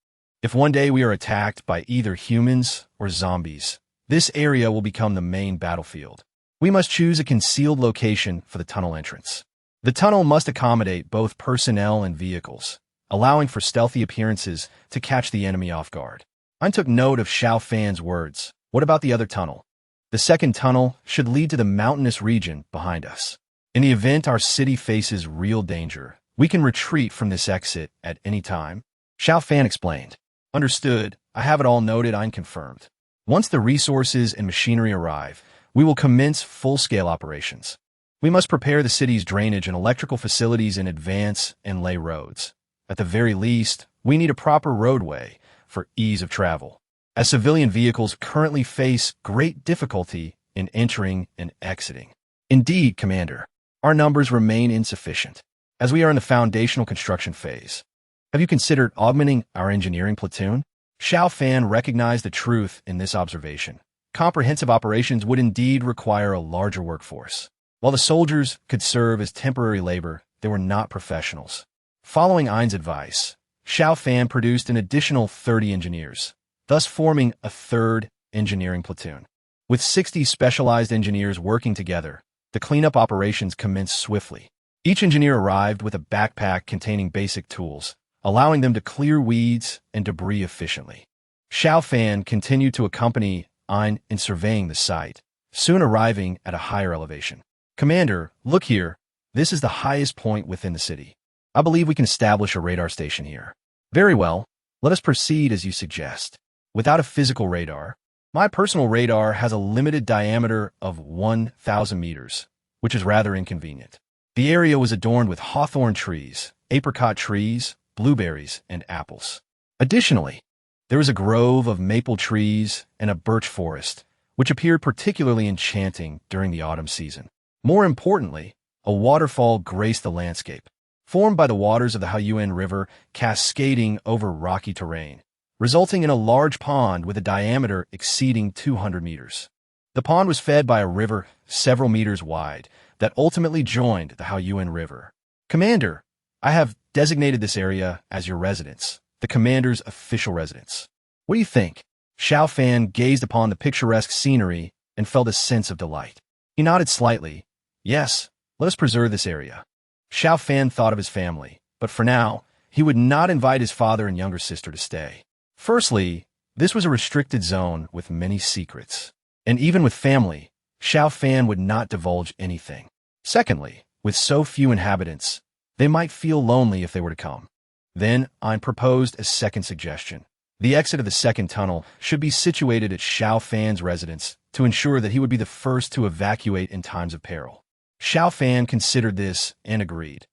If one day we are attacked by either humans or zombies, this area will become the main battlefield. We must choose a concealed location for the tunnel entrance. The tunnel must accommodate both personnel and vehicles, allowing for stealthy appearances to catch the enemy off guard. I took note of Xiao Fan's words. What about the other tunnel? The second tunnel should lead to the mountainous region behind us. In the event our city faces real danger, we can retreat from this exit at any time. Xiao Fan explained. Understood. I have it all noted and confirmed. Once the resources and machinery arrive, we will commence full-scale operations. We must prepare the city's drainage and electrical facilities in advance and lay roads. At the very least, we need a proper roadway for ease of travel, as civilian vehicles currently face great difficulty in entering and exiting. Indeed, Commander, our numbers remain insufficient, as we are in the foundational construction phase. Have you considered augmenting our engineering platoon? Xiao Fan recognized the truth in this observation. Comprehensive operations would indeed require a larger workforce. While the soldiers could serve as temporary labor, they were not professionals. Following Ein's advice, Xiao Fan produced an additional 30 engineers, thus forming a third engineering platoon. With 60 specialized engineers working together, the cleanup operations commenced swiftly. Each engineer arrived with a backpack containing basic tools, allowing them to clear weeds and debris efficiently. Xiao Fan continued to accompany Ein in surveying the site, soon arriving at a higher elevation. Commander, look here. This is the highest point within the city. I believe we can establish a radar station here. Very well. Let us proceed as you suggest. Without a physical radar, my personal radar has a limited diameter of 1,000 meters, which is rather inconvenient. The area was adorned with hawthorn trees, apricot trees, blueberries, and apples. Additionally, there was a grove of maple trees and a birch forest, which appeared particularly enchanting during the autumn season. More importantly, a waterfall graced the landscape, formed by the waters of the Haoyuan River cascading over rocky terrain, resulting in a large pond with a diameter exceeding 200 meters. The pond was fed by a river several meters wide that ultimately joined the Haoyuan River. Commander, I have designated this area as your residence, the commander's official residence. What do you think? Xiao Fan gazed upon the picturesque scenery and felt a sense of delight. He nodded slightly. Yes, let us preserve this area. Xiao Fan thought of his family, but for now, he would not invite his father and younger sister to stay. Firstly, this was a restricted zone with many secrets, and even with family, Xiao Fan would not divulge anything. Secondly, with so few inhabitants, they might feel lonely if they were to come. Then, Ein proposed a second suggestion. The exit of the second tunnel should be situated at Xiao Fan's residence to ensure that he would be the first to evacuate in times of peril. Xiao Fan considered this and agreed.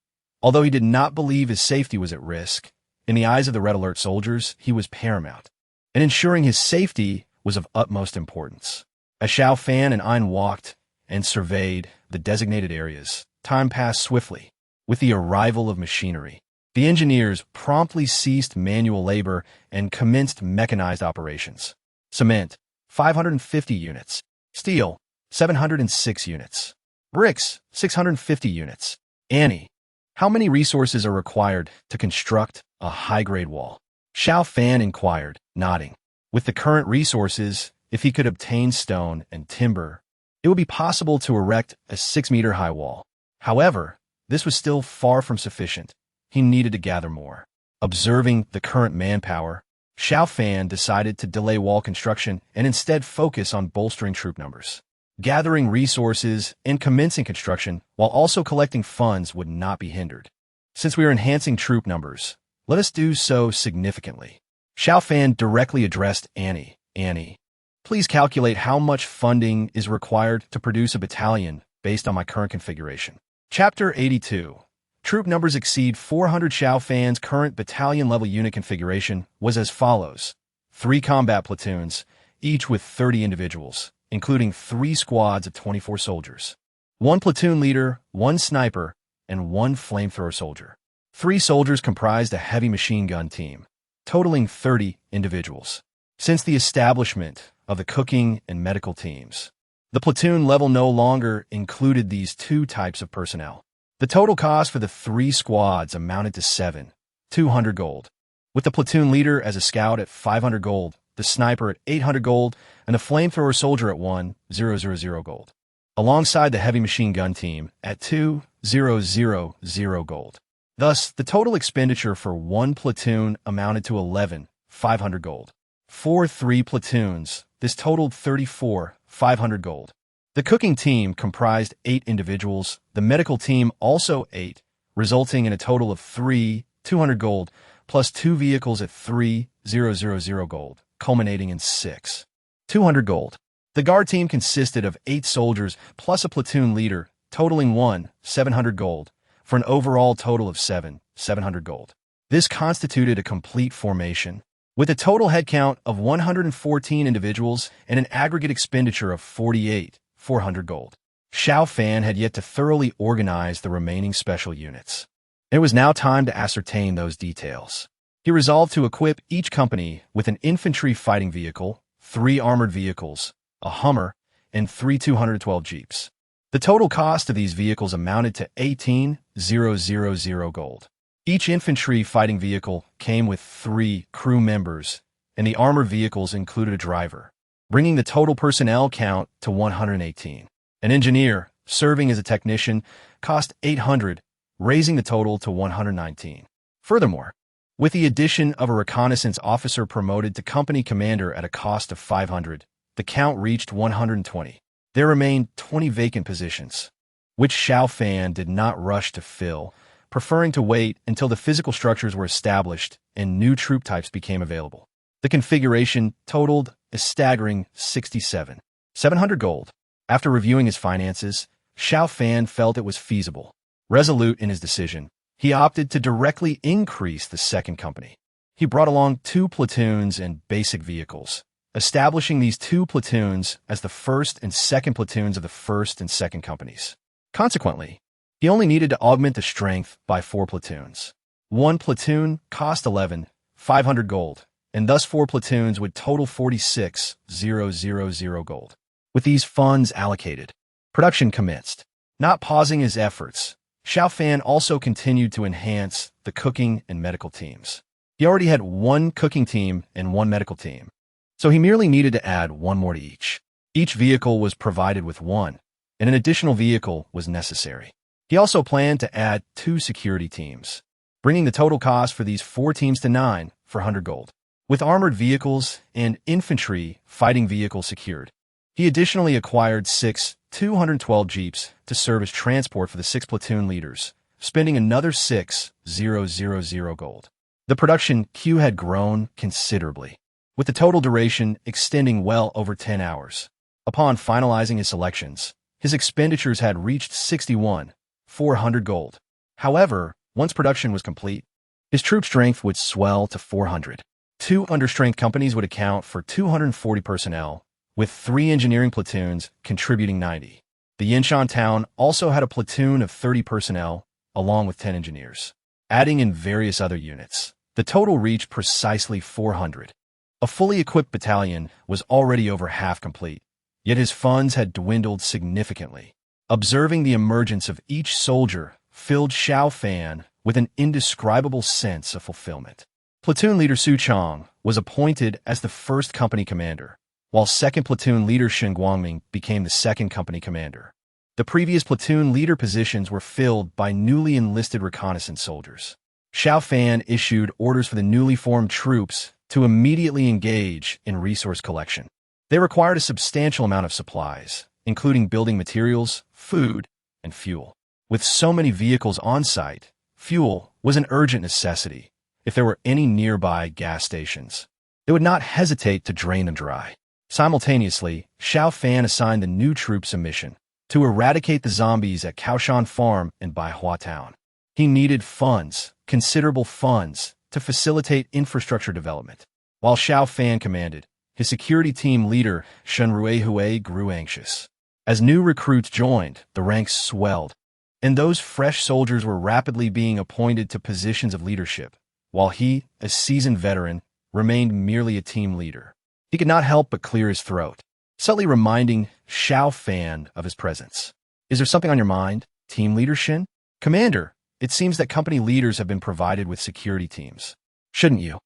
Although he did not believe his safety was at risk, in the eyes of the Red Alert soldiers, he was paramount, and ensuring his safety was of utmost importance. As Xiao Fan and Ein walked and surveyed the designated areas, time passed swiftly. With the arrival of machinery, the engineers promptly ceased manual labor and commenced mechanized operations. Cement, 550 units. Steel, 706 units. Bricks, 650 units. Annie, how many resources are required to construct a high-grade wall? Xiao Fan inquired, nodding. With the current resources, if he could obtain stone and timber, it would be possible to erect a 6-meter-high wall. However, this was still far from sufficient. He needed to gather more. Observing the current manpower, Xiao Fan decided to delay wall construction and instead focus on bolstering troop numbers. Gathering resources and commencing construction while also collecting funds would not be hindered. Since we are enhancing troop numbers, let us do so significantly. Xiao Fan directly addressed Annie. Annie, please calculate how much funding is required to produce a battalion based on my current configuration. Chapter 82. Troop numbers exceed 400. Xiao Fan's current battalion-level unit configuration was as follows. 3 combat platoons, each with 30 individuals, including 3 squads of 24 soldiers. 1 platoon leader, 1 sniper, and 1 flamethrower soldier. 3 soldiers comprised a heavy machine gun team, totaling 30 individuals. Since the establishment of the cooking and medical teams, the platoon level no longer included these 2 types of personnel. The total cost for the 3 squads amounted to 7,200 gold. with the platoon leader as a scout at 500 gold, the sniper at 800 gold, and the flamethrower soldier at 1,000 gold, alongside the heavy machine gun team at 2,000 gold. Thus, the total expenditure for one platoon amounted to 11,500 gold. For 3 platoons, this totaled 34,500 gold. The cooking team comprised 8 individuals, the medical team also 8, resulting in a total of 3,200 gold, plus 2 vehicles at 3,000 gold, culminating in 6,200 gold. The guard team consisted of 8 soldiers plus a platoon leader, totaling 1,700 gold, for an overall total of 7,700 gold. This constituted a complete formation, with a total headcount of 114 individuals and an aggregate expenditure of 48,400 gold. Xiao Fan had yet to thoroughly organize the remaining special units. It was now time to ascertain those details. He resolved to equip each company with an infantry fighting vehicle, 3 armored vehicles, a Hummer, and 3 212 jeeps. The total cost of these vehicles amounted to 18,000 gold. Each infantry fighting vehicle came with 3 crew members, and the armored vehicles included a driver, bringing the total personnel count to 118. An engineer, serving as a technician, cost 800, raising the total to 119. Furthermore, with the addition of a reconnaissance officer promoted to company commander at a cost of 500, the count reached 120. There remained 20 vacant positions, which Xiao Fan did not rush to fill, preferring to wait until the physical structures were established and new troop types became available. The configuration totaled a staggering 67,700 gold. After reviewing his finances, Xiao Fan felt it was feasible. Resolute in his decision, he opted to directly increase the second company. He brought along 2 platoons and basic vehicles, establishing these 2 platoons as the first and second platoons of the first and second companies. Consequently, he only needed to augment the strength by 4 platoons. 1 platoon cost 11,500 gold, and thus 4 platoons would total 46,000 gold. With these funds allocated, production commenced. Not pausing his efforts, Xiao Fan also continued to enhance the cooking and medical teams. He already had 1 cooking team and 1 medical team, so he merely needed to add 1 more to each. Each vehicle was provided with 1, and an additional vehicle was necessary. He also planned to add 2 security teams, bringing the total cost for these 4 teams to 9,400 gold. With armored vehicles and infantry fighting vehicles secured, he additionally acquired 6 212 jeeps to serve as transport for the 6 platoon leaders, spending another 6,000 gold. The production queue had grown considerably, with the total duration extending well over 10 hours. Upon finalizing his selections, his expenditures had reached 61,400 gold. However, once production was complete, his troop strength would swell to 400. 2 understrength companies would account for 240 personnel, with 3 engineering platoons contributing 90. The Yinshan town also had a platoon of 30 personnel, along with 10 engineers. Adding in various other units, the total reached precisely 400. A fully equipped battalion was already over half complete, yet his funds had dwindled significantly. Observing the emergence of each soldier filled Xiao Fan with an indescribable sense of fulfillment. Platoon leader Su Chong was appointed as the first company commander, while second platoon leader Shen Guangming became the second company commander. The previous platoon leader positions were filled by newly enlisted reconnaissance soldiers. Xiao Fan issued orders for the newly formed troops to immediately engage in resource collection. They required a substantial amount of supplies, including building materials, food, and fuel. With so many vehicles on site, fuel was an urgent necessity. If there were any nearby gas stations, they would not hesitate to drain them dry. Simultaneously, Xiao Fan assigned the new troops a mission to eradicate the zombies at Kaoshan Farm and Baihua Town. He needed funds, considerable funds, to facilitate infrastructure development. While Xiao Fan commanded, his security team leader, Shen Ruihui, grew anxious. As new recruits joined, the ranks swelled, and those fresh soldiers were rapidly being appointed to positions of leadership, while he, a seasoned veteran, remained merely a team leader. He could not help but clear his throat, subtly reminding Xiao Fan of his presence. "Is there something on your mind, team leader Shen?" "Commander, it seems that company leaders have been provided with security teams." Shouldn't you,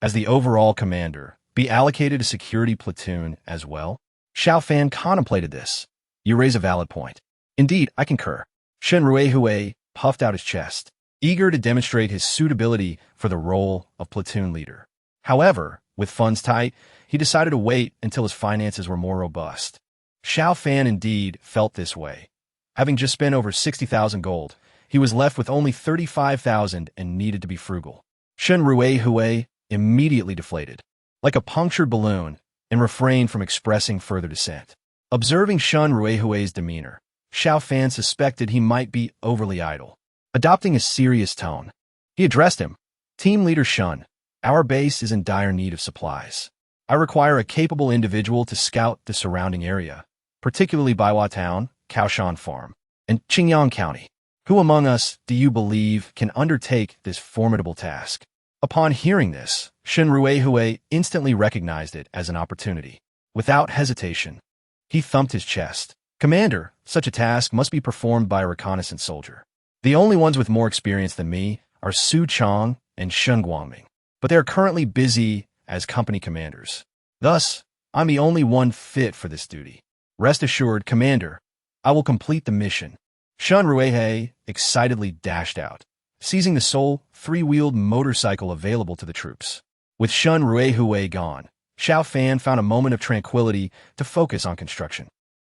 as the overall commander, be allocated a security platoon as well? Xiao Fan contemplated this. You raise a valid point. Indeed, I concur. Shen Ruihui puffed out his chest, eager to demonstrate his suitability for the role of platoon leader. However, with funds tight, he decided to wait until his finances were more robust. Xiao Fan indeed felt this way. Having just spent over 60,000 gold, he was left with only 35,000 and needed to be frugal. Shen Ruihui immediately deflated, like a punctured balloon, and refrained from expressing further dissent. Observing Shen Ruihui's demeanor, Xiao Fan suspected he might be overly idle. Adopting a serious tone, he addressed him. Team Leader Shun, our base is in dire need of supplies. I require a capable individual to scout the surrounding area, particularly Baiwa Town, Kaoshan Farm, and Qingyang County. Who among us do you believe can undertake this formidable task? Upon hearing this, Shen Ruihui instantly recognized it as an opportunity. Without hesitation, he thumped his chest. Commander, such a task must be performed by a reconnaissance soldier. The only ones with more experience than me are Su Chong and Shen Guangming, but they are currently busy as company commanders. Thus, I'm the only one fit for this duty. Rest assured, Commander, I will complete the mission. Shen Ruihui excitedly dashed out, seizing the sole three-wheeled motorcycle available to the troops. With Shen Ruihui gone, Xiao Fan found a moment of tranquility to focus on construction.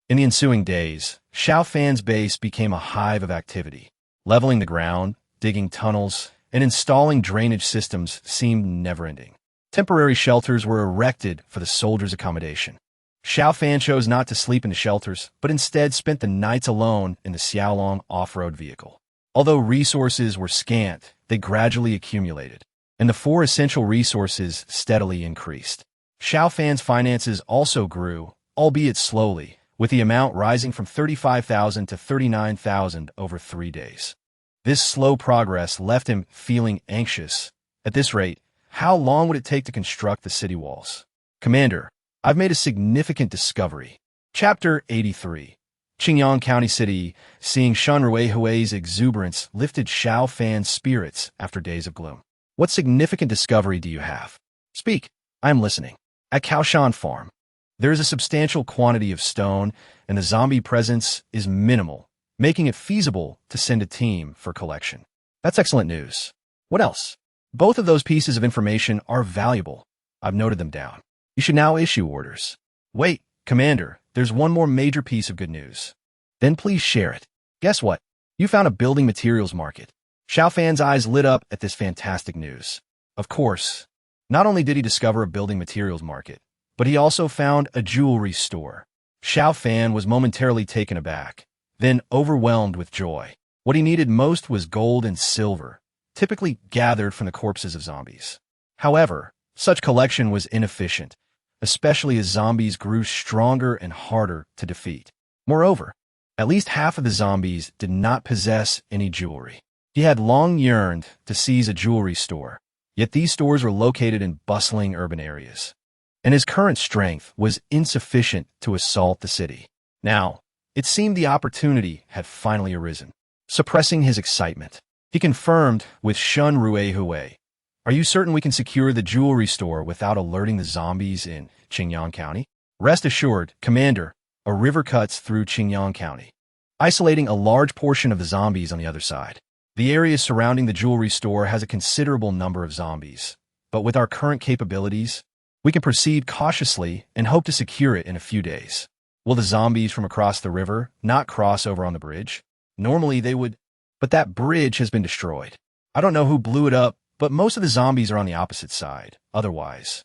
In the ensuing days, Xiao Fan's base became a hive of activity. Leveling the ground, digging tunnels, and installing drainage systems seemed never-ending. Temporary shelters were erected for the soldiers' accommodation. Xiao Fan chose not to sleep in the shelters, but instead spent the nights alone in the Xiaolong off-road vehicle. Although resources were scant, they gradually accumulated, and the four essential resources steadily increased. Xiao Fan's finances also grew, albeit slowly, with the amount rising from 35,000 to 39,000 over 3 days. This slow progress left him feeling anxious. At this rate, how long would it take to construct the city walls? Commander, I've made a significant discovery. Chapter 83. Qingyang County City, seeing Shen Ruihui's exuberance lifted Xiao Fan's spirits after days of gloom. What significant discovery do you have? Speak, I am listening. At Kaoshan Farm, there is a substantial quantity of stone, and the zombie presence is minimal, making it feasible to send a team for collection. That's excellent news. What else? Both of those pieces of information are valuable. I've noted them down. You should now issue orders. Wait, Commander, there's one more major piece of good news. Then please share it. Guess what? You found a building materials market. Xiao Fan's eyes lit up at this fantastic news. Of course, not only did he discover a building materials market, but he also found a jewelry store. Xiao Fan was momentarily taken aback, then overwhelmed with joy. What he needed most was gold and silver, typically gathered from the corpses of zombies. However, such collection was inefficient, especially as zombies grew stronger and harder to defeat. Moreover, at least half of the zombies did not possess any jewelry. He had long yearned to seize a jewelry store, yet these stores were located in bustling urban areas, and his current strength was insufficient to assault the city. Now, it seemed the opportunity had finally arisen. Suppressing his excitement, he confirmed with Shen Ruihui, "Are you certain we can secure the jewelry store without alerting the zombies in Qingyang County?" Rest assured, Commander, a river cuts through Qingyang County, isolating a large portion of the zombies on the other side. The area surrounding the jewelry store has a considerable number of zombies, but with our current capabilities, we can proceed cautiously and hope to secure it in a few days. Will the zombies from across the river not cross over on the bridge? Normally they would, but that bridge has been destroyed. I don't know who blew it up, but most of the zombies are on the opposite side. Otherwise,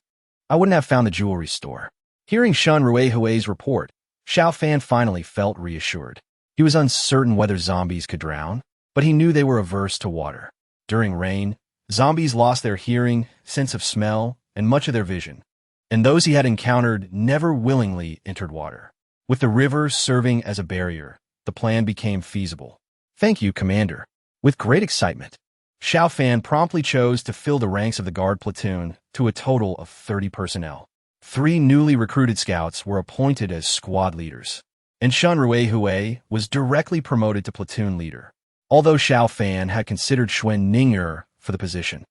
I wouldn't have found the jewelry store. Hearing Shen Ruihui's report, Xiao Fan finally felt reassured. He was uncertain whether zombies could drown, but he knew they were averse to water. During rain, zombies lost their hearing, sense of smell, and much of their vision, and those he had encountered never willingly entered water. With the river serving as a barrier, the plan became feasible. Thank you, Commander. With great excitement, Xiao Fan promptly chose to fill the ranks of the guard platoon to a total of 30 personnel. 3 newly recruited scouts were appointed as squad leaders, and Shen Ruihui was directly promoted to platoon leader. Although Xiao Fan had considered Xuan Ning'er for the position,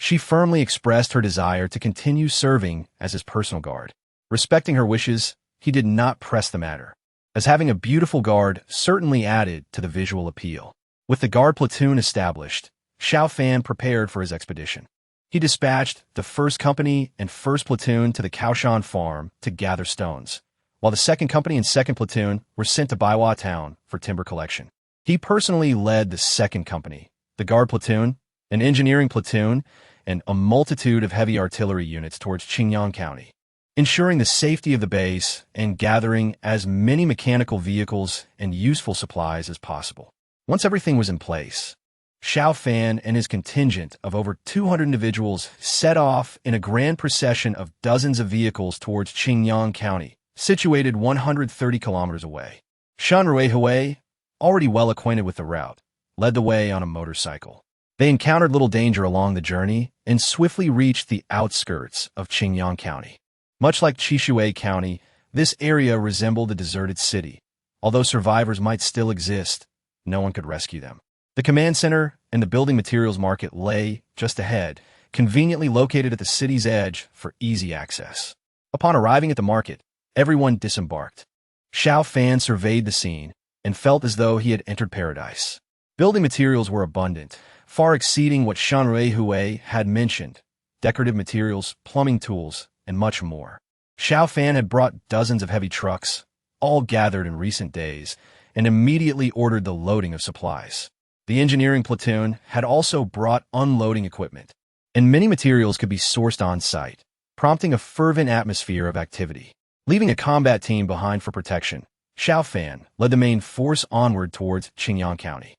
She firmly expressed her desire to continue serving as his personal guard. Respecting her wishes, he did not press the matter, as having a beautiful guard certainly added to the visual appeal. With the guard platoon established, Xiao Fan prepared for his expedition. He dispatched the 1st Company and 1st Platoon to the Kaoshan farm to gather stones, while the 2nd Company and 2nd Platoon were sent to Baiwa town for timber collection. He personally led the 2nd Company, the guard platoon, an engineering platoon, and a multitude of heavy artillery units towards Qingyang County, ensuring the safety of the base and gathering as many mechanical vehicles and useful supplies as possible. Once everything was in place, Xiao Fan and his contingent of over 200 individuals set off in a grand procession of dozens of vehicles towards Qingyang County, situated 130 kilometers away. Shan Ruihui, already well acquainted with the route, led the way on a motorcycle. They encountered little danger along the journey and swiftly reached the outskirts of Qingyang County. Much like Qishui County, this area resembled a deserted city. Although survivors might still exist, no one could rescue them. The command center and the building materials market lay just ahead, conveniently located at the city's edge for easy access. Upon arriving at the market, everyone disembarked. Xiao Fan surveyed the scene and felt as though he had entered paradise. Building materials were abundant, far exceeding what Shan Ruihui had mentioned: decorative materials, plumbing tools, and much more. Xiao Fan had brought dozens of heavy trucks, all gathered in recent days, and immediately ordered the loading of supplies. The engineering platoon had also brought unloading equipment, and many materials could be sourced on site, prompting a fervent atmosphere of activity. Leaving a combat team behind for protection, Xiao Fan led the main force onward towards Qingyang County.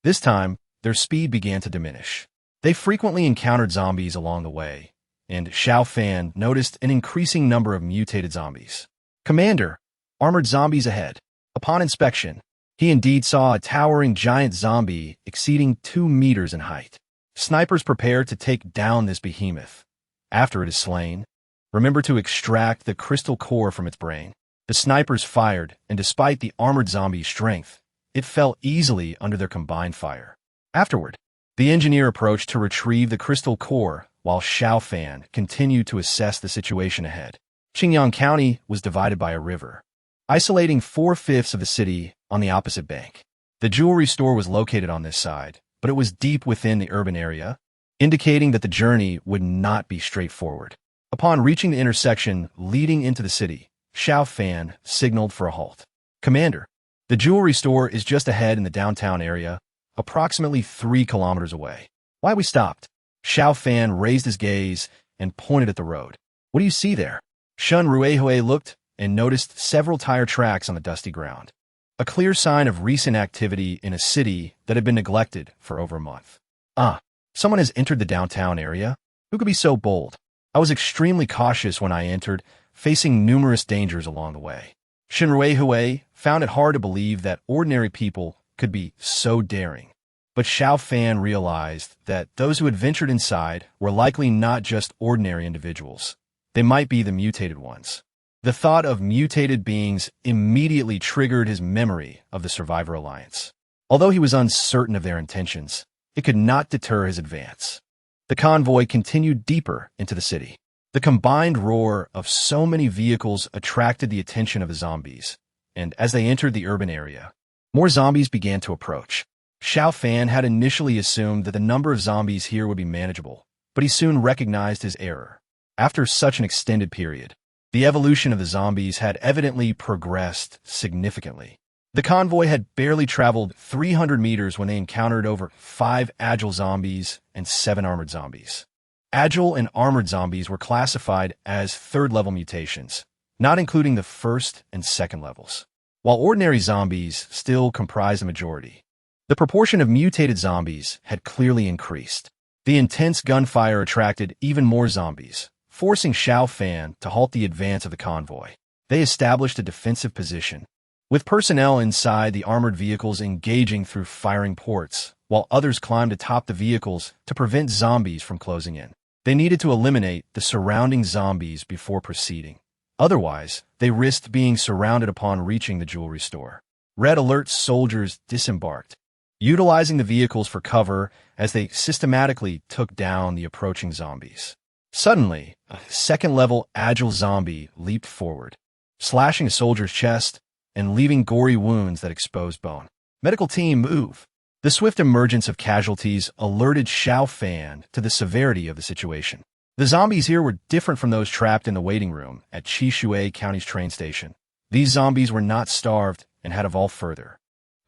This time, their speed began to diminish. They frequently encountered zombies along the way, and Xiao Fan noticed an increasing number of mutated zombies. "Commander, armored zombies ahead." Upon inspection, he indeed saw a towering giant zombie exceeding 2 meters in height. Snipers prepare to take down this behemoth. After it is slain, remember to extract the crystal core from its brain. The snipers fired, and despite the armored zombie's strength, it fell easily under their combined fire. Afterward, the engineer approached to retrieve the crystal core, while Xiao Fan continued to assess the situation ahead. Qingyang County was divided by a river, isolating 4/5 of the city on the opposite bank. The jewelry store was located on this side, but it was deep within the urban area, indicating that the journey would not be straightforward. Upon reaching the intersection leading into the city, Xiao Fan signaled for a halt. "Commander, the jewelry store is just ahead in the downtown area, approximately 3 kilometers away." "Why we stopped?" Xiao Fan raised his gaze and pointed at the road. "What do you see there?" Shan Ruihui looked and noticed several tire tracks on the dusty ground, a clear sign of recent activity in a city that had been neglected for over a month. "Ah, someone has entered the downtown area? Who could be so bold? I was extremely cautious when I entered, facing numerous dangers along the way." Shan Ruihui found it hard to believe that ordinary people could be so daring. But Xiao Fan realized that those who had ventured inside were likely not just ordinary individuals. They might be the mutated ones. The thought of mutated beings immediately triggered his memory of the Survivor Alliance. Although he was uncertain of their intentions, it could not deter his advance. The convoy continued deeper into the city. The combined roar of so many vehicles attracted the attention of the zombies, and as they entered the urban area, more zombies began to approach. Xiao Fan had initially assumed that the number of zombies here would be manageable, but he soon recognized his error. After such an extended period, the evolution of the zombies had evidently progressed significantly. The convoy had barely traveled 300 meters when they encountered over 5 agile zombies and 7 armored zombies. Agile and armored zombies were classified as third-level mutations, not including the first and second levels, while ordinary zombies still comprised the majority. The proportion of mutated zombies had clearly increased. The intense gunfire attracted even more zombies, forcing Xiao Fan to halt the advance of the convoy. They established a defensive position, with personnel inside the armored vehicles engaging through firing ports, while others climbed atop the vehicles to prevent zombies from closing in. They needed to eliminate the surrounding zombies before proceeding. Otherwise, they risked being surrounded upon reaching the jewelry store. Red Alert soldiers disembarked. Utilizing the vehicles for cover, as they systematically took down the approaching zombies. Suddenly, a second-level agile zombie leaped forward, slashing a soldier's chest and leaving gory wounds that exposed bone. Medical team, move! The swift emergence of casualties alerted Xiao Fan to the severity of the situation. The zombies here were different from those trapped in the waiting room at Qishui County's train station. These zombies were not starved and had evolved further.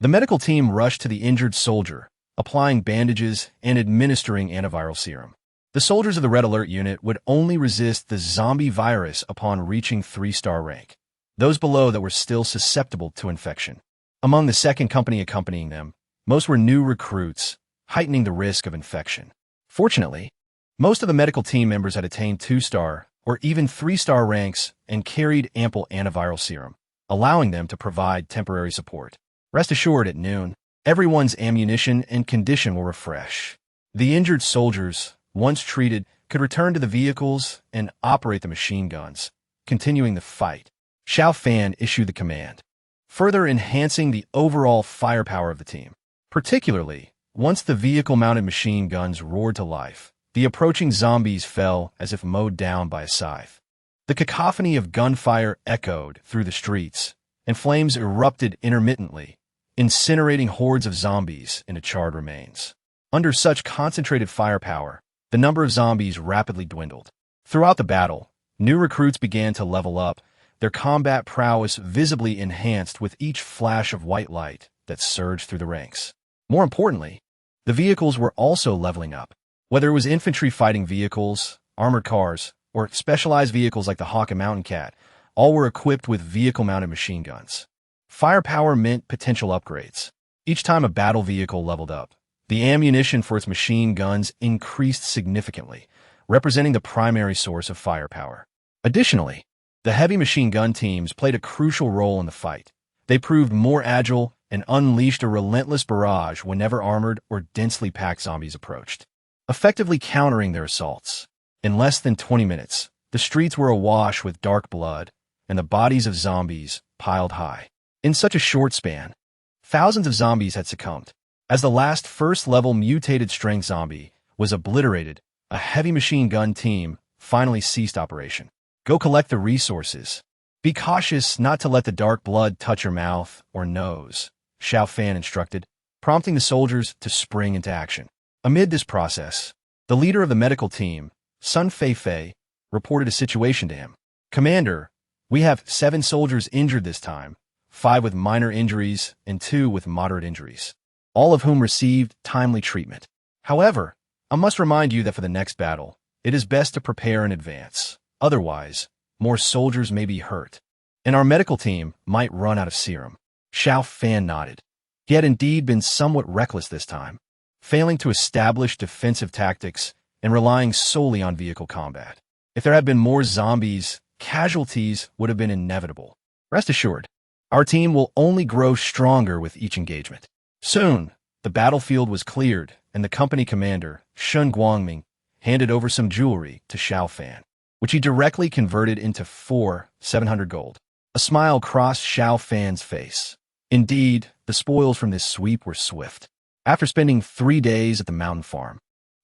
The medical team rushed to the injured soldier, applying bandages and administering antiviral serum. The soldiers of the Red Alert unit would only resist the zombie virus upon reaching 3-star rank, those below that were still susceptible to infection. Among the second company accompanying them, most were new recruits, heightening the risk of infection. Fortunately, most of the medical team members had attained 2-star or even 3-star ranks and carried ample antiviral serum, allowing them to provide temporary support. Rest assured, at noon, everyone's ammunition and condition will refresh. The injured soldiers, once treated, could return to the vehicles and operate the machine guns, continuing the fight. Xiao Fan issued the command, further enhancing the overall firepower of the team. Particularly, once the vehicle-mounted machine guns roared to life, the approaching zombies fell as if mowed down by a scythe. The cacophony of gunfire echoed through the streets, and flames erupted intermittently, incinerating hordes of zombies into charred remains. Under such concentrated firepower, the number of zombies rapidly dwindled. Throughout the battle, new recruits began to level up, their combat prowess visibly enhanced with each flash of white light that surged through the ranks. More importantly, the vehicles were also leveling up. Whether it was infantry fighting vehicles, armored cars, or specialized vehicles like the Hawk and Mountain Cat, all were equipped with vehicle-mounted machine guns. Firepower meant potential upgrades. Each time a battle vehicle leveled up, the ammunition for its machine guns increased significantly, representing the primary source of firepower. Additionally, the heavy machine gun teams played a crucial role in the fight. They proved more agile and unleashed a relentless barrage whenever armored or densely packed zombies approached, effectively countering their assaults. In less than 20 minutes, the streets were awash with dark blood, and the bodies of zombies piled high. In such a short span, thousands of zombies had succumbed. As the last first-level mutated strength zombie was obliterated, a heavy machine gun team finally ceased operation. Go collect the resources. Be cautious not to let the dark blood touch your mouth or nose, Xiao Fan instructed, prompting the soldiers to spring into action. Amid this process, the leader of the medical team, Sun Feifei, reported a situation to him. Commander, we have 7 soldiers injured this time, 5 with minor injuries and 2 with moderate injuries, all of whom received timely treatment. However, I must remind you that for the next battle, it is best to prepare in advance. Otherwise, more soldiers may be hurt, and our medical team might run out of serum. Xiao Fan nodded. He had indeed been somewhat reckless this time, failing to establish defensive tactics and relying solely on vehicle combat. If there had been more zombies, casualties would have been inevitable. Rest assured, our team will only grow stronger with each engagement. Soon, the battlefield was cleared, and the company commander, Shun Guangming, handed over some jewelry to Xiao Fan, which he directly converted into 700 gold. A smile crossed Xiao Fan's face. Indeed, the spoils from this sweep were swift. After spending 3 days at the mountain farm,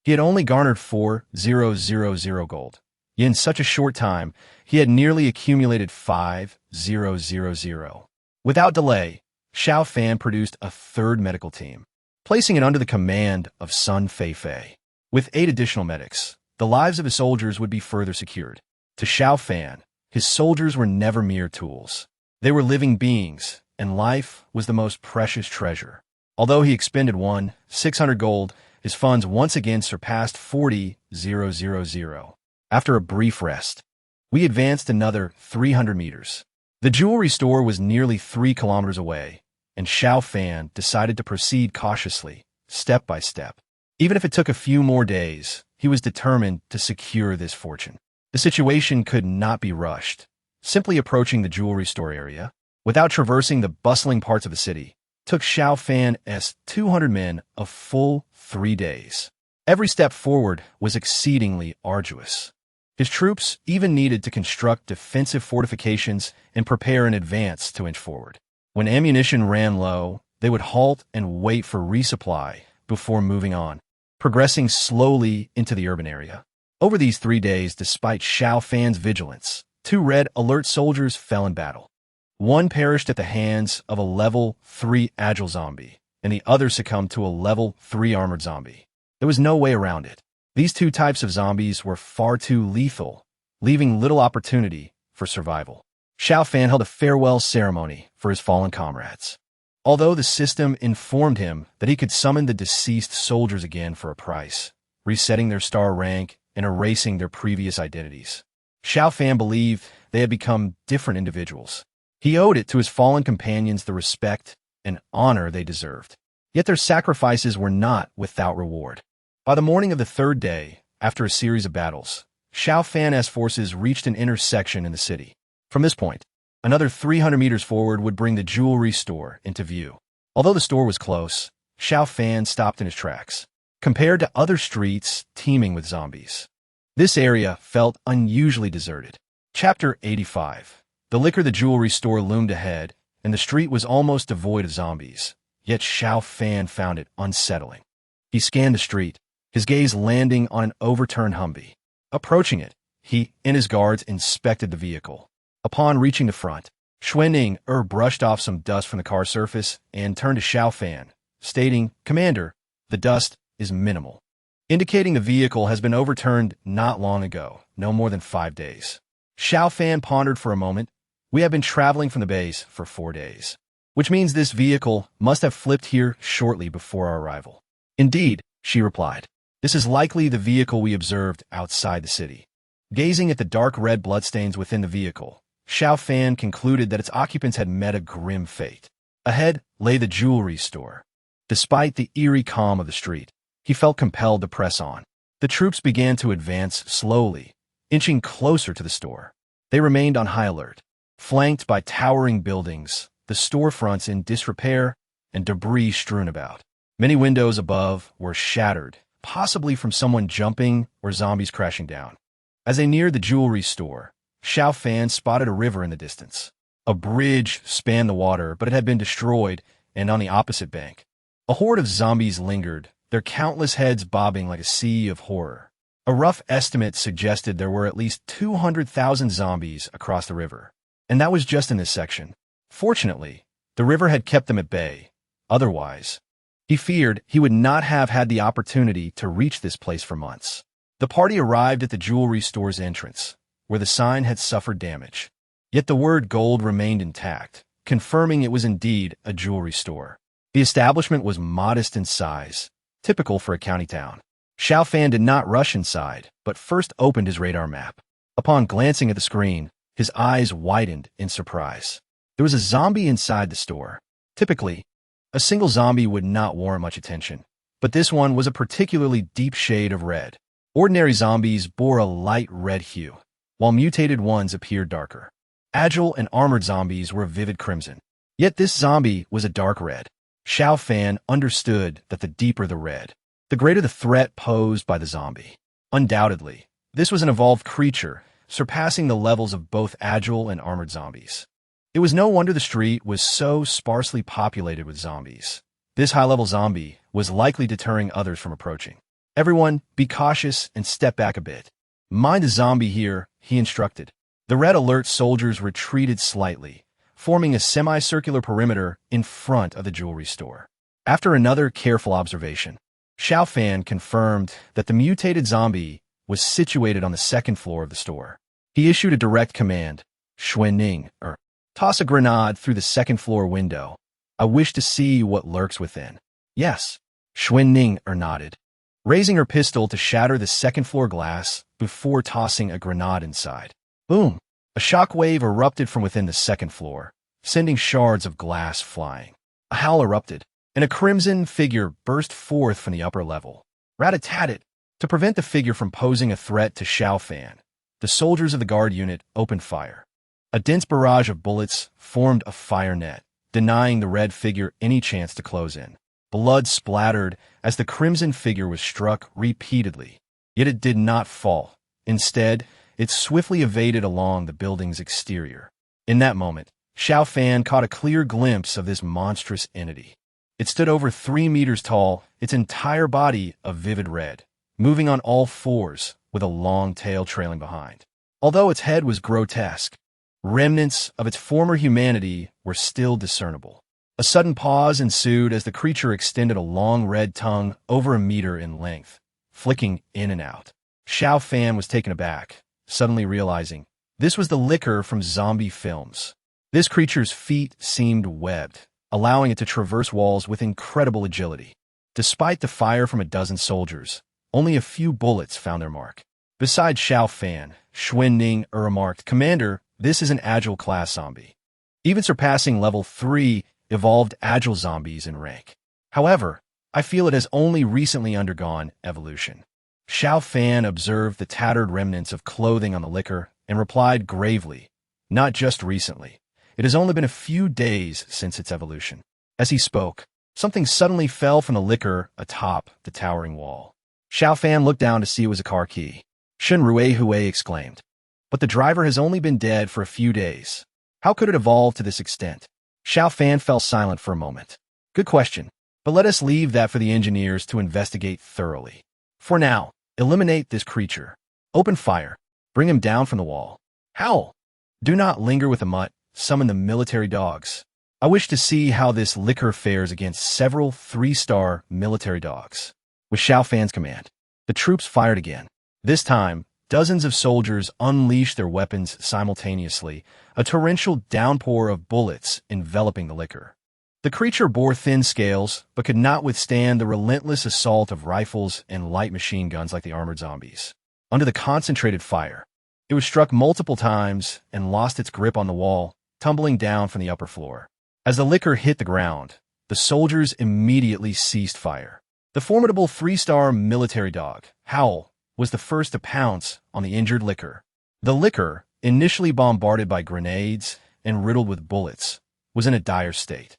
he had only garnered 4,000 gold. Yet in such a short time, he had nearly accumulated 5,000. Without delay, Xiao Fan produced a third medical team, placing it under the command of Sun Feifei. With 8 additional medics, the lives of his soldiers would be further secured. To Xiao Fan, his soldiers were never mere tools. They were living beings, and life was the most precious treasure. Although he expended 600 gold, his funds once again surpassed 40,000. After a brief rest, we advanced another 300 meters. The jewelry store was nearly 3 kilometers away, and Xiao Fan decided to proceed cautiously, step by step. Even if it took a few more days, he was determined to secure this fortune. The situation could not be rushed. Simply approaching the jewelry store area, without traversing the bustling parts of the city, took Xiao Fan's 200 men a full 3 days. Every step forward was exceedingly arduous. His troops even needed to construct defensive fortifications and prepare in advance to inch forward. When ammunition ran low, they would halt and wait for resupply before moving on. progressing slowly into the urban area. Over these 3 days, despite Xiao Fan's vigilance, 2 red alert soldiers fell in battle. One perished at the hands of a level 3 agile zombie, and the other succumbed to a level 3 armored zombie. There was no way around it. These 2 types of zombies were far too lethal, leaving little opportunity for survival. Xiao Fan held a farewell ceremony for his fallen comrades. Although the system informed him that he could summon the deceased soldiers again for a price, resetting their star rank and erasing their previous identities, Xiao Fan believed they had become different individuals. He owed it to his fallen companions the respect and honor they deserved. Yet their sacrifices were not without reward. By the morning of the 3rd day, after a series of battles, Xiao Fan's forces reached an intersection in the city. From this point, another 300 meters forward would bring the jewelry store into view. Although the store was close, Xiao Fan stopped in his tracks. Compared to other streets teeming with zombies, this area felt unusually deserted. Chapter 85. The jewelry store loomed ahead, and the street was almost devoid of zombies. Yet Xiao Fan found it unsettling. He scanned the street, his gaze landing on an overturned Humvee. Approaching it, he and his guards inspected the vehicle. Upon reaching the front, Xuanning brushed off some dust from the car surface and turned to Xiao Fan, stating, "Commander, the dust is minimal," indicating the vehicle has been overturned not long ago, no more than 5 days. Xiao Fan pondered for a moment. "We have been traveling from the base for 4 days, which means this vehicle must have flipped here shortly before our arrival." "Indeed," she replied. "This is likely the vehicle we observed outside the city." Gazing at the dark red bloodstains within the vehicle, Xiao Fan concluded that its occupants had met a grim fate. Ahead lay the jewelry store. Despite the eerie calm of the street, he felt compelled to press on. The troops began to advance slowly, inching closer to the store. They remained on high alert, flanked by towering buildings, the storefronts in disrepair, and debris strewn about. Many windows above were shattered, possibly from someone jumping or zombies crashing down. As they neared the jewelry store, Xiao Fan spotted a river in the distance. A bridge spanned the water, but it had been destroyed, and on the opposite bank, a horde of zombies lingered, their countless heads bobbing like a sea of horror. A rough estimate suggested there were at least 200,000 zombies across the river, and that was just in this section. Fortunately, the river had kept them at bay. Otherwise, he feared he would not have had the opportunity to reach this place for months. The party arrived at the jewelry store's entrance, where the sign had suffered damage. Yet the word gold remained intact, confirming it was indeed a jewelry store. The establishment was modest in size, typical for a county town. Xiao Fan did not rush inside, but first opened his radar map. Upon glancing at the screen, his eyes widened in surprise. There was a zombie inside the store. Typically, a single zombie would not warrant much attention, but this one was a particularly deep shade of red. Ordinary zombies bore a light red hue, while mutated ones appeared darker. Agile and armored zombies were a vivid crimson. Yet this zombie was a dark red. Xiao Fan understood that the deeper the red, the greater the threat posed by the zombie. Undoubtedly, this was an evolved creature, surpassing the levels of both agile and armored zombies. It was no wonder the street was so sparsely populated with zombies. This high-level zombie was likely deterring others from approaching. "Everyone, be cautious and step back a bit. Mind the zombie here," he instructed. The red alert soldiers retreated slightly, forming a semicircular perimeter in front of the jewelry store. After another careful observation, Xiao Fan confirmed that the mutated zombie was situated on the 2nd floor of the store. He issued a direct command, "Xuanning, toss a grenade through the 2nd floor window. I wish to see what lurks within." "Yes," Xuanning nodded, raising her pistol to shatter the 2nd floor glass before tossing a grenade inside. Boom! A shockwave erupted from within the 2nd floor, sending shards of glass flying. A howl erupted, and a crimson figure burst forth from the upper level. Rat-a-tat-tat! To prevent the figure from posing a threat to Xiao Fan, the soldiers of the guard unit opened fire. A dense barrage of bullets formed a fire net, denying the red figure any chance to close in. Blood splattered as the crimson figure was struck repeatedly, yet it did not fall. Instead, it swiftly evaded along the building's exterior. In that moment, Xiao Fan caught a clear glimpse of this monstrous entity. It stood over 3 meters tall, its entire body a vivid red, moving on all fours with a long tail trailing behind. Although its head was grotesque, remnants of its former humanity were still discernible. A sudden pause ensued as the creature extended a long red tongue over a meter in length, flicking in and out. Xiao Fan was taken aback, suddenly realizing this was the liquor from zombie films. This creature's feet seemed webbed, allowing it to traverse walls with incredible agility. Despite the fire from a dozen soldiers, only a few bullets found their mark. Besides Xiao Fan, Xuanning remarked, "Commander, this is an agile class zombie, even surpassing level 3 evolved agile zombies in rank. However, I feel it has only recently undergone evolution." Xiao Fan observed the tattered remnants of clothing on the liquor and replied gravely, "Not just recently. It has only been a few days since its evolution." As he spoke, something suddenly fell from the liquor atop the towering wall. Xiao Fan looked down to see it was a car key. Shen Ruihui exclaimed, "But the driver has only been dead for a few days. How could it evolve to this extent?" Xiao Fan fell silent for a moment. "Good question, but let us leave that for the engineers to investigate thoroughly. For now, eliminate this creature. Open fire. Bring him down from the wall. Howl. Do not linger with the mutt. Summon the military dogs. I wish to see how this liquor fares against several 3-star military dogs." With Xiao Fan's command, the troops fired again. This time, dozens of soldiers unleashed their weapons simultaneously, a torrential downpour of bullets enveloping the liquor. The creature bore thin scales, but could not withstand the relentless assault of rifles and light machine guns like the armored zombies. Under the concentrated fire, it was struck multiple times and lost its grip on the wall, tumbling down from the upper floor. As the liquor hit the ground, the soldiers immediately ceased fire. The formidable 3-star military dog, Howl, was the first to pounce on the injured liquor. The liquor, initially bombarded by grenades and riddled with bullets, was in a dire state.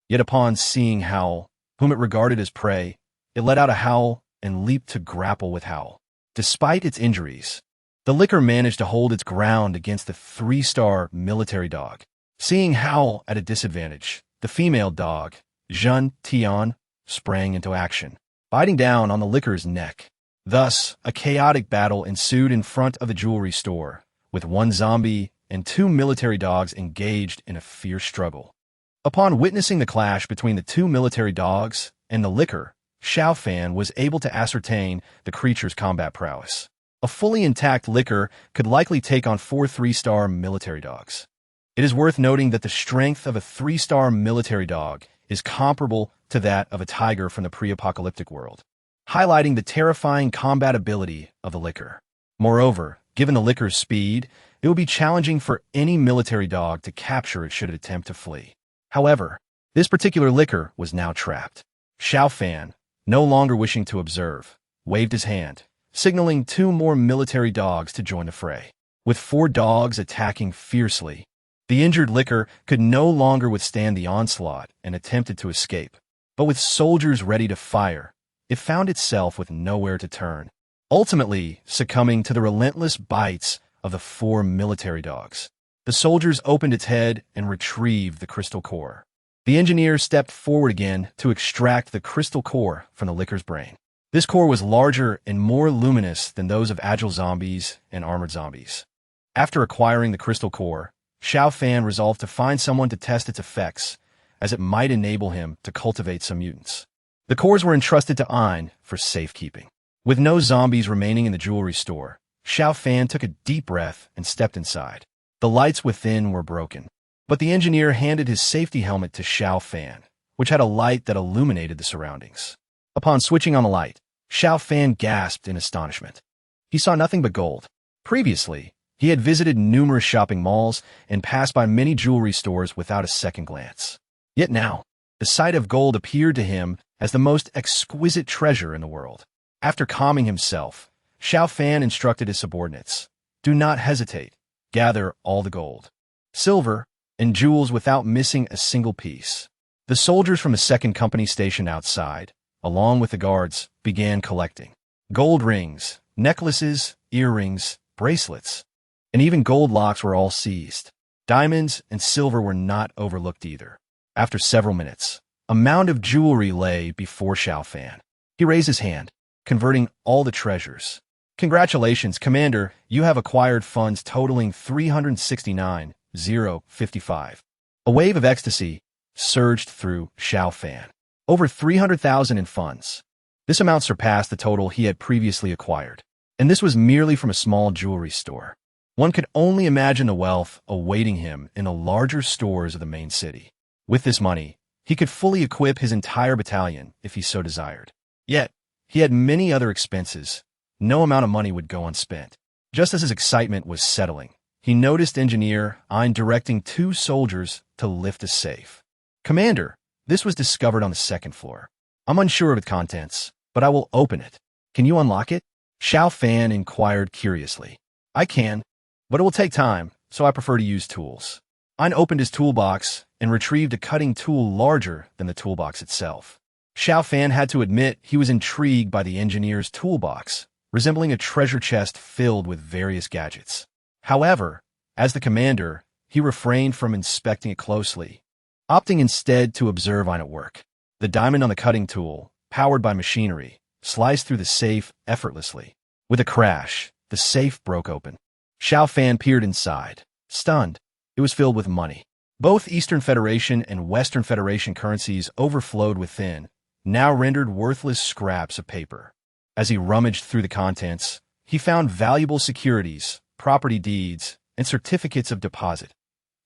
Yet upon seeing Howl, whom it regarded as prey, it let out a howl and leaped to grapple with Howl. Despite its injuries, the liquor managed to hold its ground against the 3-star military dog. Seeing Howl at a disadvantage, the female dog, Zhen Tian, sprang into action, biting down on the liquor's neck. Thus, a chaotic battle ensued in front of the jewelry store, with 1 zombie and 2 military dogs engaged in a fierce struggle. Upon witnessing the clash between the 2 military dogs and the liquor, Xiao Fan was able to ascertain the creature's combat prowess. A fully intact liquor could likely take on 4 3-star military dogs. It is worth noting that the strength of a 3-star military dog is comparable to that of a tiger from the pre-apocalyptic world, highlighting the terrifying combat ability of the liquor. Moreover, given the liquor's speed, it would be challenging for any military dog to capture it should it attempt to flee. However, this particular liquor was now trapped. Xiao Fan, no longer wishing to observe, waved his hand, signaling 2 more military dogs to join the fray. With 4 dogs attacking fiercely, the injured liquor could no longer withstand the onslaught and attempted to escape. But with soldiers ready to fire, it found itself with nowhere to turn, ultimately succumbing to the relentless bites of the 4 military dogs. The soldiers opened its head and retrieved the crystal core. The engineer stepped forward again to extract the crystal core from the liquor's brain. This core was larger and more luminous than those of agile zombies and armored zombies. After acquiring the crystal core, Xiao Fan resolved to find someone to test its effects, as it might enable him to cultivate some mutants. The cores were entrusted to Ein for safekeeping. With no zombies remaining in the jewelry store, Xiao Fan took a deep breath and stepped inside. The lights within were broken, but the engineer handed his safety helmet to Xiao Fan, which had a light that illuminated the surroundings. Upon switching on the light, Xiao Fan gasped in astonishment. He saw nothing but gold. Previously, he had visited numerous shopping malls and passed by many jewelry stores without a second glance. Yet now, the sight of gold appeared to him as the most exquisite treasure in the world. After calming himself, Xiao Fan instructed his subordinates, "Do not hesitate. Gather all the gold, silver, and jewels without missing a single piece." The soldiers from the second company stationed outside, along with the guards, began collecting. Gold rings, necklaces, earrings, bracelets, and even gold locks were all seized. Diamonds and silver were not overlooked either. After several minutes, A mound of jewelry lay before Xiao Fan. He raised his hand, converting all the treasures. Congratulations, Commander, you have acquired funds totaling 369,055. A wave of ecstasy surged through Xiao Fan. Over 300,000 in funds. This amount surpassed the total he had previously acquired. And this was merely from a small jewelry store. One could only imagine the wealth awaiting him in the larger stores of the main city. With this money, he could fully equip his entire battalion if he so desired. Yet, he had many other expenses. No amount of money would go unspent. Just as his excitement was settling, he noticed Engineer Ein directing 2 soldiers to lift a safe. Commander, this was discovered on the 2nd floor. I'm unsure of its contents, but I will open it. Can you unlock it? Xiao Fan inquired curiously. I can, but it will take time, so I prefer to use tools. Ein opened his toolbox and retrieved a cutting tool larger than the toolbox itself. Xiao Fan had to admit he was intrigued by the engineer's toolbox, resembling a treasure chest filled with various gadgets. However, as the commander, he refrained from inspecting it closely, opting instead to observe Ein at work. The diamond on the cutting tool, powered by machinery, sliced through the safe effortlessly. With a crash, the safe broke open. Xiao Fan peered inside, stunned. It was filled with money. Both Eastern Federation and Western Federation currencies overflowed within, now rendered worthless scraps of paper. As he rummaged through the contents, he found valuable securities, property deeds, and certificates of deposit,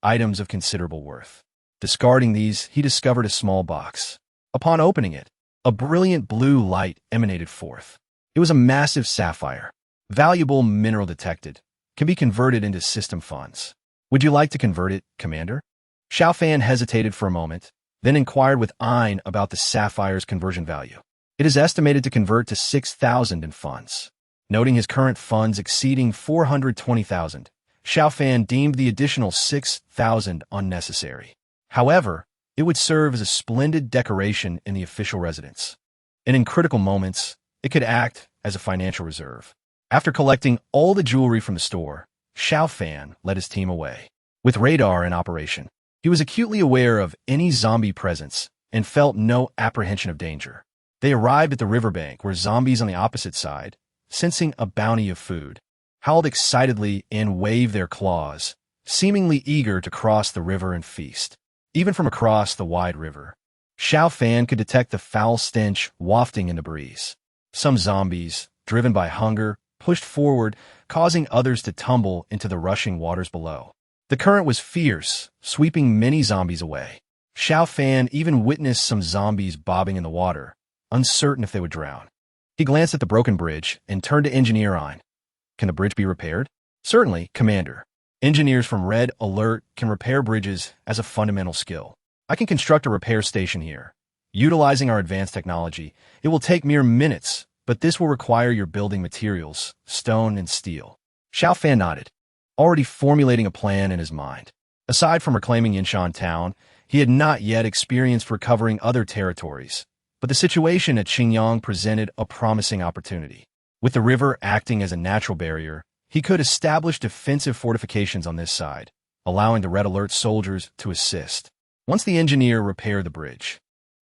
items of considerable worth. Discarding these, he discovered a small box. Upon opening it, a brilliant blue light emanated forth. It was a massive sapphire. Valuable mineral detected. Can be converted into system funds. Would you like to convert it, Commander? Xiao Fan hesitated for a moment, then inquired with Ein about the sapphire's conversion value. It is estimated to convert to 6,000 in funds. Noting his current funds exceeding 420,000, Xiao Fan deemed the additional 6,000 unnecessary. However, it would serve as a splendid decoration in the official residence. And in critical moments, it could act as a financial reserve. After collecting all the jewelry from the store, Xiao Fan led his team away. With radar in operation, he was acutely aware of any zombie presence and felt no apprehension of danger. They arrived at the riverbank where zombies on the opposite side, sensing a bounty of food, howled excitedly and waved their claws, seemingly eager to cross the river and feast. Even from across the wide river, Xiao Fan could detect the foul stench wafting in the breeze. Some zombies, driven by hunger, pushed forward, causing others to tumble into the rushing waters below. The current was fierce, sweeping many zombies away. Xiao Fan even witnessed some zombies bobbing in the water, uncertain if they would drown. He glanced at the broken bridge and turned to Engineer Ein. Can the bridge be repaired? Certainly, Commander. Engineers from Red Alert can repair bridges as a fundamental skill. I can construct a repair station here. Utilizing our advanced technology, it will take mere minutes, but this will require your building materials, stone and steel. Xiao Fan nodded, already formulating a plan in his mind. Aside from reclaiming Yinshan Town, he had not yet experienced recovering other territories, but the situation at Xingyang presented a promising opportunity. With the river acting as a natural barrier, he could establish defensive fortifications on this side, allowing the Red Alert soldiers to assist. Once the engineer repaired the bridge,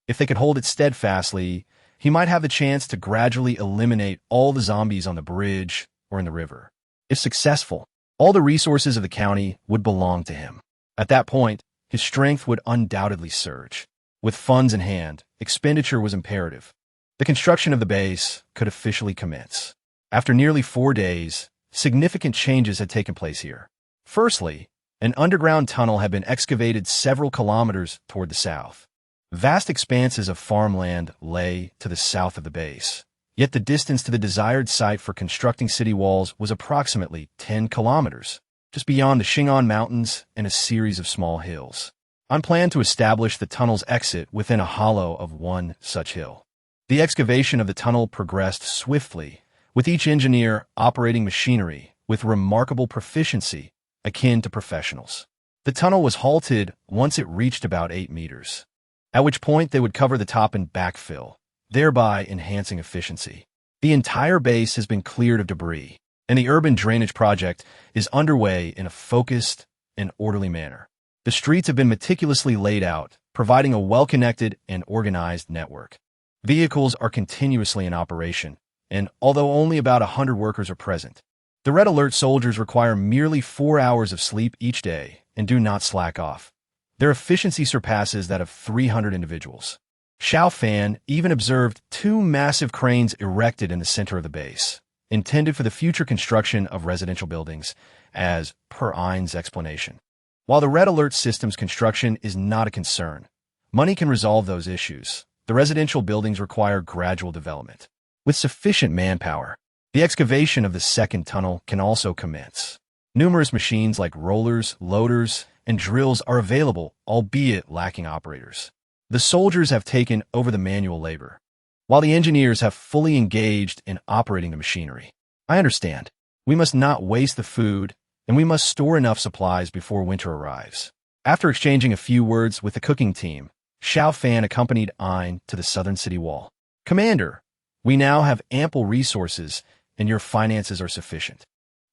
if they could hold it steadfastly, he might have the chance to gradually eliminate all the zombies on the bridge or in the river. If successful, all the resources of the county would belong to him. At that point, his strength would undoubtedly surge. With funds in hand, expenditure was imperative. The construction of the base could officially commence. After nearly 4 days, significant changes had taken place here. Firstly, an underground tunnel had been excavated several kilometers toward the south. Vast expanses of farmland lay to the south of the base, yet the distance to the desired site for constructing city walls was approximately 10 kilometers, just beyond the Xing'an Mountains and a series of small hills. On plan to establish the tunnel's exit within a hollow of one such hill. The excavation of the tunnel progressed swiftly, with each engineer operating machinery with remarkable proficiency akin to professionals. The tunnel was halted once it reached about 8 meters, at which point they would cover the top and backfill, thereby enhancing efficiency. The entire base has been cleared of debris, and the urban drainage project is underway in a focused and orderly manner. The streets have been meticulously laid out, providing a well-connected and organized network. Vehicles are continuously in operation, and although only about 100 workers are present, the red alert soldiers require merely 4 hours of sleep each day and do not slack off. Their efficiency surpasses that of 300 individuals. Xiao Fan even observed 2 massive cranes erected in the center of the base, intended for the future construction of residential buildings, as per Ein's explanation. While the red alert system's construction is not a concern, money can resolve those issues. The residential buildings require gradual development. With sufficient manpower, the excavation of the second tunnel can also commence. Numerous machines like rollers, loaders, and drills are available, albeit lacking operators. The soldiers have taken over the manual labor, while the engineers have fully engaged in operating the machinery. I understand. We must not waste the food, and we must store enough supplies before winter arrives. After exchanging a few words with the cooking team, Xiao Fan accompanied Ein to the southern city wall. Commander, we now have ample resources, and your finances are sufficient.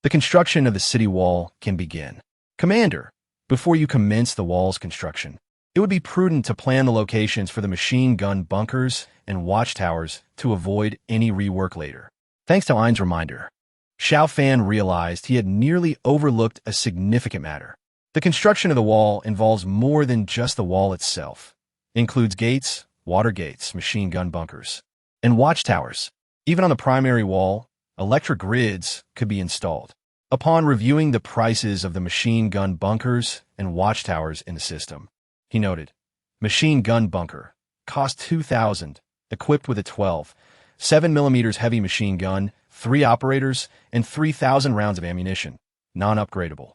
The construction of the city wall can begin. Commander, before you commence the wall's construction, it would be prudent to plan the locations for the machine gun bunkers and watchtowers to avoid any rework later. Thanks to Ein's reminder, Xiao Fan realized he had nearly overlooked a significant matter. The construction of the wall involves more than just the wall itself. It includes gates, water gates, machine gun bunkers, and watchtowers. Even on the primary wall, electric grids could be installed. Upon reviewing the prices of the machine gun bunkers and watchtowers in the system, he noted, machine gun bunker cost $2,000, equipped with a 7mm heavy machine gun, 3 operators, and 3,000 rounds of ammunition, non-upgradable.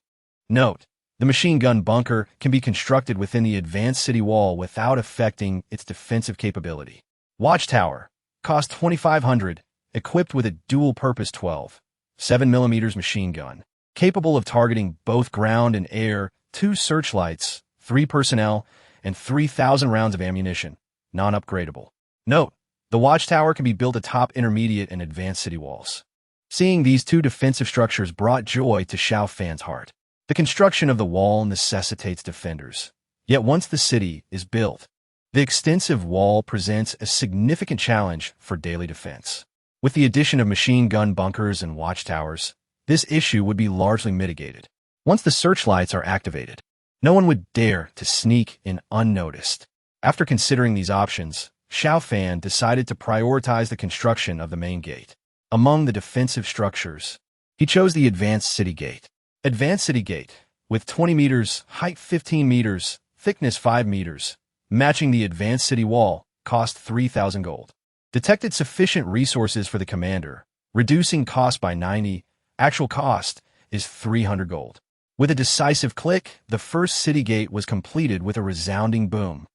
Note, the machine gun bunker can be constructed within the advanced city wall without affecting its defensive capability. Watchtower cost $2,500, equipped with a dual-purpose 7mm machine gun, capable of targeting both ground and air, 2 searchlights, 3 personnel, and 3,000 rounds of ammunition, non-upgradable. Note, the watchtower can be built atop intermediate and advanced city walls. Seeing these 2 defensive structures brought joy to Xiao Fan's heart. The construction of the wall necessitates defenders. Yet once the city is built, the extensive wall presents a significant challenge for daily defense. With the addition of machine gun bunkers and watchtowers, this issue would be largely mitigated. Once the searchlights are activated, no one would dare to sneak in unnoticed. After considering these options, Xiao Fan decided to prioritize the construction of the main gate. Among the defensive structures, he chose the Advanced City Gate. Advanced City Gate, with 20 meters, height 15 meters, thickness 5 meters, matching the Advanced City Wall, cost 3,000 gold. Detected sufficient resources for the commander, reducing cost by 90, actual cost is 300 gold. With a decisive click, the first city gate was completed with a resounding boom.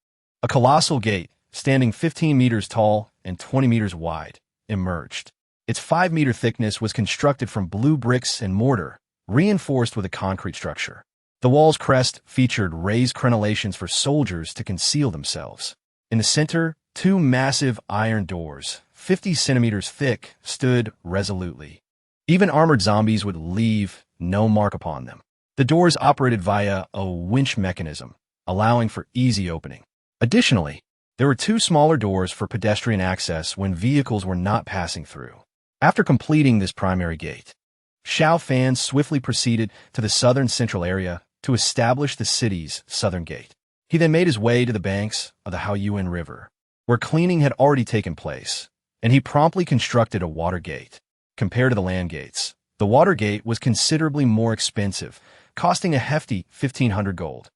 A colossal gate, standing 15 meters tall and 20 meters wide, emerged. Its 5-meter thickness was constructed from blue bricks and mortar, reinforced with a concrete structure. The wall's crest featured raised crenellations for soldiers to conceal themselves. In the center, 2 massive iron doors, 50 centimeters thick, stood resolutely. Even armored zombies would leave no mark upon them. The doors operated via a winch mechanism, allowing for easy opening. Additionally, there were 2 smaller doors for pedestrian access when vehicles were not passing through. After completing this primary gate, Xiao Fan swiftly proceeded to the southern central area to establish the city's southern gate. He then made his way to the banks of the Haoyuan River, where cleaning had already taken place, and he promptly constructed a water gate. Compared to the land gates, the water gate was considerably more expensive, costing a hefty 1,500 gold.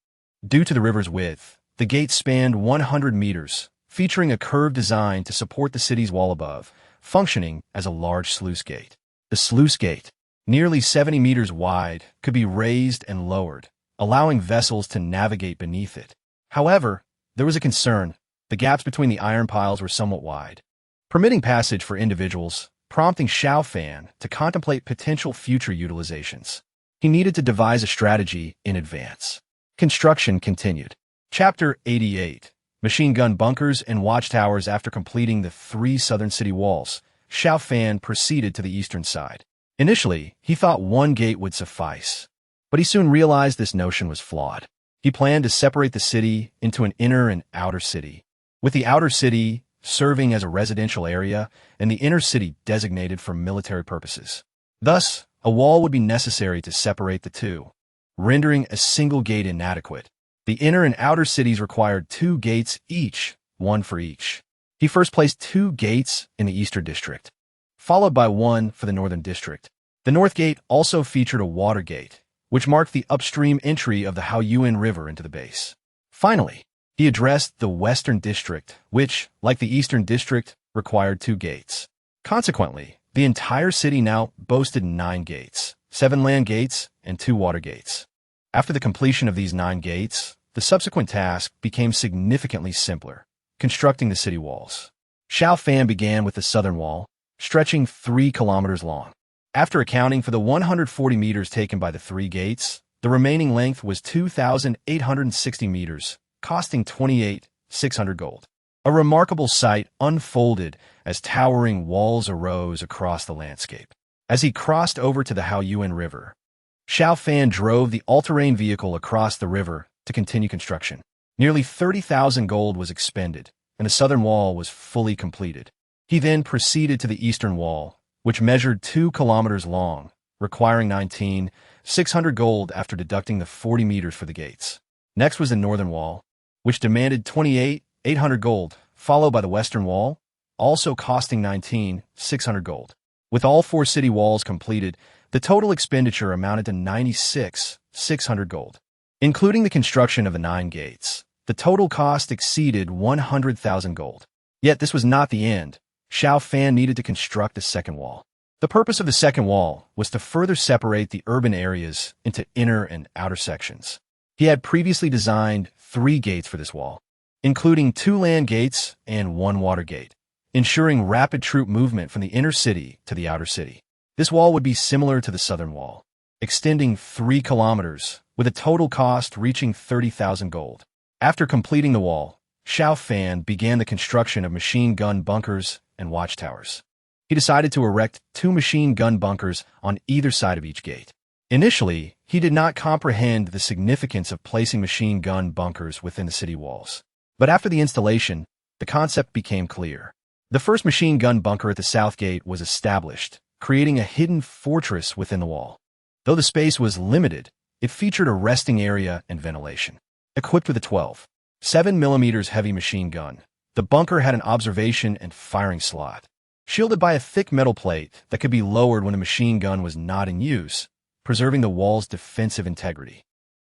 Due to the river's width, the gate spanned 100 meters, featuring a curved design to support the city's wall above, functioning as a large sluice gate. The sluice gate, nearly 70 meters wide, could be raised and lowered, allowing vessels to navigate beneath it. However, there was a concern. The gaps between the iron piles were somewhat wide, permitting passage for individuals, prompting Xiao Fan to contemplate potential future utilizations. He needed to devise a strategy in advance. Construction continued. Chapter 88. Machine gun bunkers and watchtowers. After completing the 3 southern city walls, Xiao Fan proceeded to the eastern side. Initially, he thought 1 gate would suffice, but he soon realized this notion was flawed. He planned to separate the city into an inner and outer city, with the outer city serving as a residential area and the inner city designated for military purposes. Thus, a wall would be necessary to separate the two, rendering a single gate inadequate. The inner and outer cities required 2 gates each, one for each. He first placed 2 gates in the eastern district, followed by one for the northern district. The north gate also featured a water gate, which marked the upstream entry of the Haoyuan River into the base. Finally, he addressed the western district, which, like the eastern district, required 2 gates. Consequently, the entire city now boasted 9 gates, 7 land gates, and 2 water gates. After the completion of these 9 gates, the subsequent task became significantly simpler, constructing the city walls. Xiao Fan began with the southern wall, stretching 3 kilometers long. After accounting for the 140 meters taken by the 3 gates, the remaining length was 2,860 meters, costing 28,600 gold. A remarkable sight unfolded as towering walls arose across the landscape. As he crossed over to the Haoyuan River, Xiao Fan drove the all-terrain vehicle across the river to continue construction. Nearly 30,000 gold was expended, and the southern wall was fully completed. He then proceeded to the eastern wall, which measured 2 kilometers long, requiring 19,600 gold after deducting the 40 meters for the gates. Next was the northern wall, which demanded 28,800 gold, followed by the western wall, also costing 19,600 gold. With all 4 city walls completed, the total expenditure amounted to 96,600 gold. Including the construction of the 9 gates, the total cost exceeded 100,000 gold. Yet this was not the end. Xiao Fan needed to construct the second wall. The purpose of the second wall was to further separate the urban areas into inner and outer sections. He had previously designed 3 gates for this wall, including 2 land gates and 1 water gate, ensuring rapid troop movement from the inner city to the outer city. This wall would be similar to the southern wall, extending 3 kilometers, with a total cost reaching 30,000 gold. After completing the wall, Xiao Fan began the construction of machine gun bunkers and watchtowers. He decided to erect 2 machine gun bunkers on either side of each gate. Initially, he did not comprehend the significance of placing machine gun bunkers within the city walls. But after the installation, the concept became clear. The first machine gun bunker at the south gate was established, creating a hidden fortress within the wall. Though the space was limited, it featured a resting area and ventilation. Equipped with a 12.7mm heavy machine gun, the bunker had an observation and firing slot, shielded by a thick metal plate that could be lowered when the machine gun was not in use, preserving the wall's defensive integrity.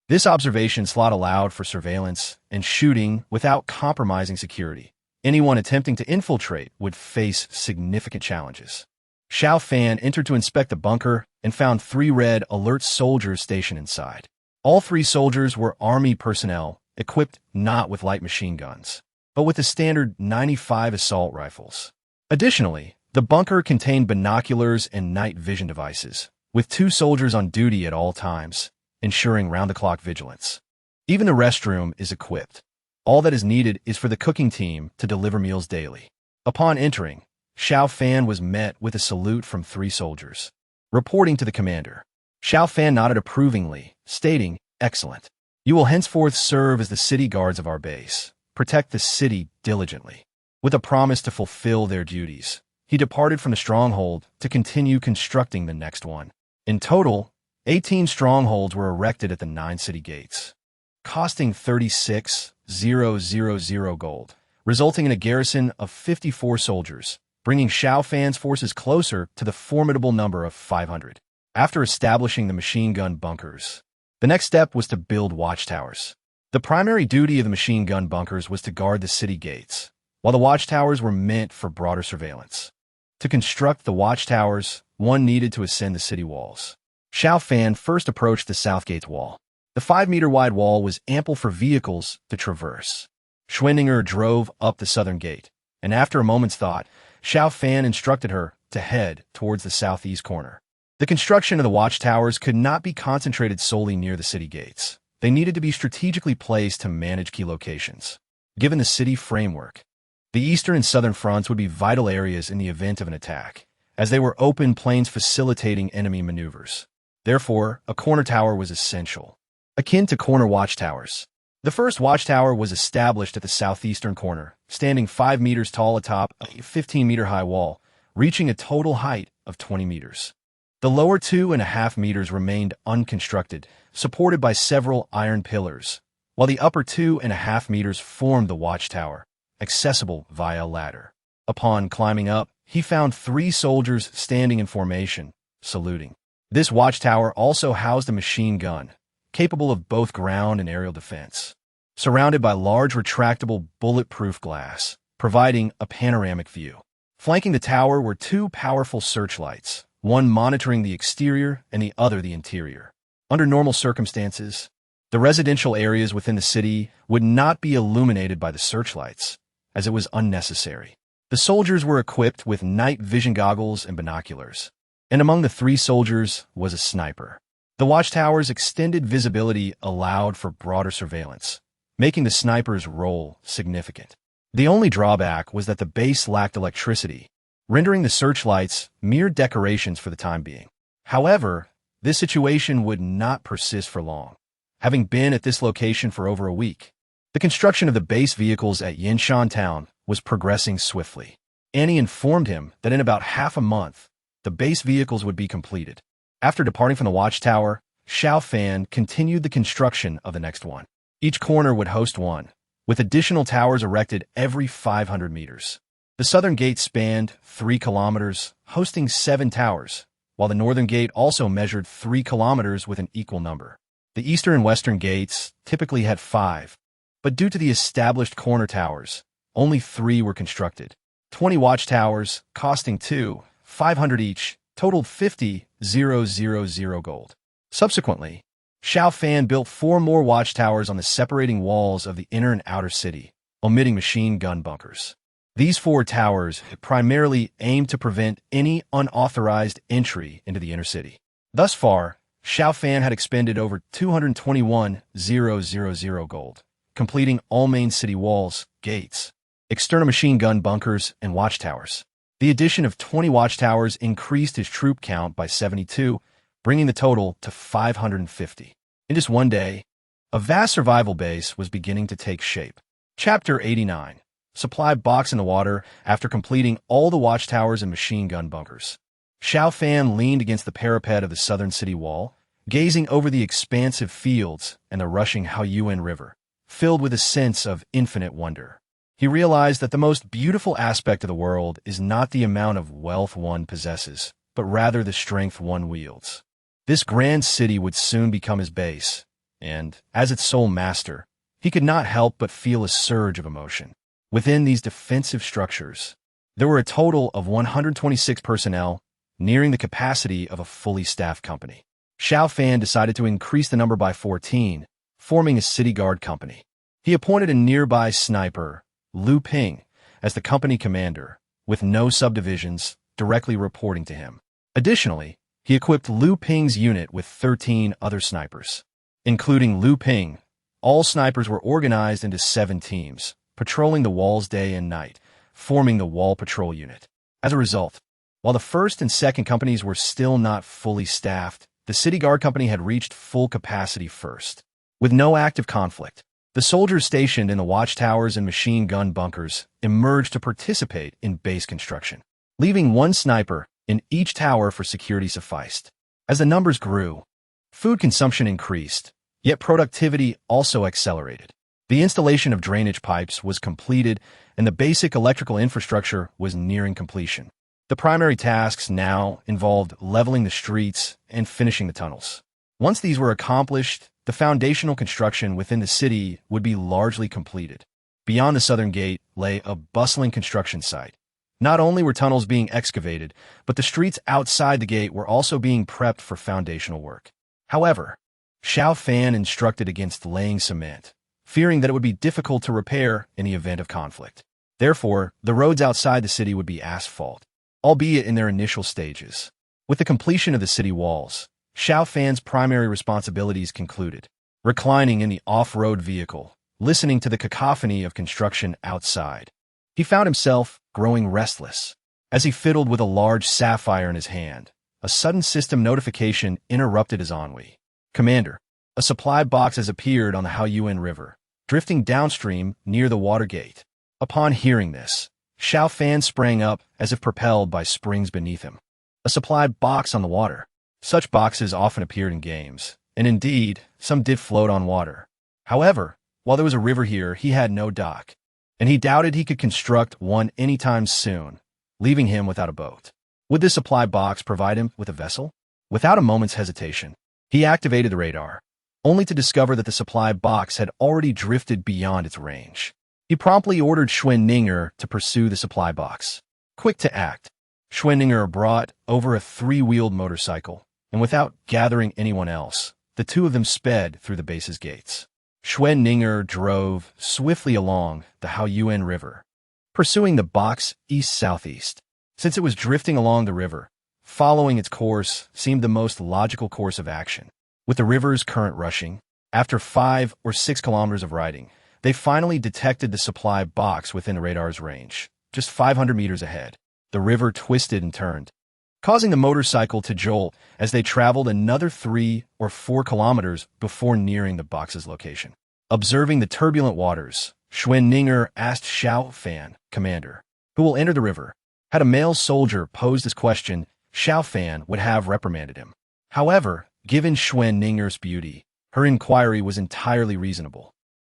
This observation slot allowed for surveillance and shooting without compromising security. Anyone attempting to infiltrate would face significant challenges. Xiao Fan entered to inspect the bunker and found 3 red alert soldiers stationed inside. All 3 soldiers were army personnel, equipped not with light machine guns, but with the standard 95 assault rifles. Additionally, the bunker contained binoculars and night vision devices, with 2 soldiers on duty at all times, ensuring round-the-clock vigilance. Even the restroom is equipped. All that is needed is for the cooking team to deliver meals daily. Upon entering, Xiao Fan was met with a salute from 3 soldiers. Reporting to the commander, Xiao Fan nodded approvingly, stating, "Excellent. You will henceforth serve as the city guards of our base. Protect the city diligently." With a promise to fulfill their duties, he departed from the stronghold to continue constructing the next one. In total, 18 strongholds were erected at the 9 city gates, costing 36,000 gold, resulting in a garrison of 54 soldiers, bringing Xiao Fan's forces closer to the formidable number of 500. After establishing the machine gun bunkers, the next step was to build watchtowers. The primary duty of the machine gun bunkers was to guard the city gates, while the watchtowers were meant for broader surveillance. To construct the watchtowers, one needed to ascend the city walls. Xiao Fan first approached the south gate's wall. The 5-meter-wide wall was ample for vehicles to traverse. Schwendinger drove up the southern gate, and after a moment's thought, Xiao Fan instructed her to head towards the southeast corner. The construction of the watchtowers could not be concentrated solely near the city gates. They needed to be strategically placed to manage key locations. Given the city framework, the eastern and southern fronts would be vital areas in the event of an attack, as they were open plains facilitating enemy maneuvers. Therefore, a corner tower was essential. akin to corner watchtowers. The first watchtower was established at the southeastern corner, standing 5 meters tall atop a 15-meter-high wall, reaching a total height of 20 meters. The lower 2.5 meters remained unconstructed, supported by several iron pillars, while the upper 2.5 meters formed the watchtower, accessible via a ladder. Upon climbing up, he found 3 soldiers standing in formation, saluting. This watchtower also housed a machine gun, capable of both ground and aerial defense, surrounded by large retractable bulletproof glass, providing a panoramic view. Flanking the tower were 2 powerful searchlights, one monitoring the exterior and the other the interior. Under normal circumstances, the residential areas within the city would not be illuminated by the searchlights, as it was unnecessary. The soldiers were equipped with night vision goggles and binoculars, and among the 3 soldiers was a sniper. The watchtower's extended visibility allowed for broader surveillance, making the sniper's role significant. The only drawback was that the base lacked electricity, rendering the searchlights mere decorations for the time being. However, this situation would not persist for long. Having been at this location for over a week, the construction of the base vehicles at Yinshan Town was progressing swiftly. Annie informed him that in about half a month, the base vehicles would be completed. After departing from the watchtower, Xiao Fan continued the construction of the next one. Each corner would host one, with additional towers erected every 500 meters. The southern gate spanned 3 kilometers, hosting 7 towers, while the northern gate also measured 3 kilometers with an equal number. The eastern and western gates typically had 5, but due to the established corner towers, only 3 were constructed. 20 watchtowers, costing 500 each, totaled 50,000 gold. Subsequently, Xiao Fan built 4 more watchtowers on the separating walls of the inner and outer city, omitting machine gun bunkers. These 4 towers primarily aimed to prevent any unauthorized entry into the inner city. Thus far, Xiao Fan had expended over 221,000 gold, completing all main city walls, gates, external machine gun bunkers, and watchtowers. The addition of 20 watchtowers increased his troop count by 72, bringing the total to 550. In just one day, a vast survival base was beginning to take shape. Chapter 89. Supply box in the water after completing all the watchtowers and machine gun bunkers. Xiao Fan leaned against the parapet of the southern city wall, gazing over the expansive fields and the rushing Haoyuan River, filled with a sense of infinite wonder. He realized that the most beautiful aspect of the world is not the amount of wealth one possesses, but rather the strength one wields. This grand city would soon become his base, and, as its sole master, he could not help but feel a surge of emotion. Within these defensive structures, there were a total of 126 personnel, nearing the capacity of a fully staffed company. Xiao Fan decided to increase the number by 14, forming a city guard company. He appointed a nearby sniper, Lu Ping, as the company commander, with no subdivisions directly reporting to him. Additionally, he equipped Lu Ping's unit with 13 other snipers. Including Lu Ping, all snipers were organized into 7 teams, patrolling the walls day and night, forming the Wall Patrol Unit. As a result, while the first and second companies were still not fully staffed, the City Guard Company had reached full capacity first. With no active conflict, the soldiers stationed in the watchtowers and machine gun bunkers emerged to participate in base construction. Leaving 1 sniper in each tower for security sufficed. As the numbers grew, food consumption increased, yet productivity also accelerated. The installation of drainage pipes was completed, and the basic electrical infrastructure was nearing completion. The primary tasks now involved leveling the streets and finishing the tunnels. Once these were accomplished, the foundational construction within the city would be largely completed. Beyond the southern gate lay a bustling construction site. Not only were tunnels being excavated, but the streets outside the gate were also being prepped for foundational work. However, Xiao Fan instructed against laying cement, fearing that it would be difficult to repair in the event of conflict. Therefore, the roads outside the city would be asphalt, albeit in their initial stages. With the completion of the city walls, Xiao Fan's primary responsibilities concluded. Reclining in the off-road vehicle, listening to the cacophony of construction outside, he found himself growing restless. As he fiddled with a large sapphire in his hand, a sudden system notification interrupted his ennui. "Commander, A supply box has appeared on the Haoyuan River, drifting downstream near the water gate. Upon hearing this, Xiao Fan sprang up as if propelled by springs beneath him. A supply box on the water. Such boxes often appeared in games, and indeed, some did float on water. However, while there was a river here, he had no dock, and he doubted he could construct one anytime soon, leaving him without a boat. Would this supply box provide him with a vessel? Without a moment's hesitation, he activated the radar, only to discover that the supply box had already drifted beyond its range. He promptly ordered Schwenninger to pursue the supply box. Quick to act, Schwenninger brought over a 3-wheeled motorcycle, and without gathering anyone else, the two of them sped through the base's gates. Schwenninger drove swiftly along the Haoyuan River, pursuing the box east-southeast. Since it was drifting along the river, following its course seemed the most logical course of action. With the river's current rushing, after 5 or 6 kilometers of riding, they finally detected the supply box within the radar's range, just 500 meters ahead. The river twisted and turned, causing the motorcycle to jolt as they traveled another 3 or 4 kilometers before nearing the box's location. Observing the turbulent waters, Schwenninger asked Xiao Fan, commander, who will enter the river. Had a male soldier posed this question, Xiao Fan would have reprimanded him. However, given Schwenninger's beauty, her inquiry was entirely reasonable.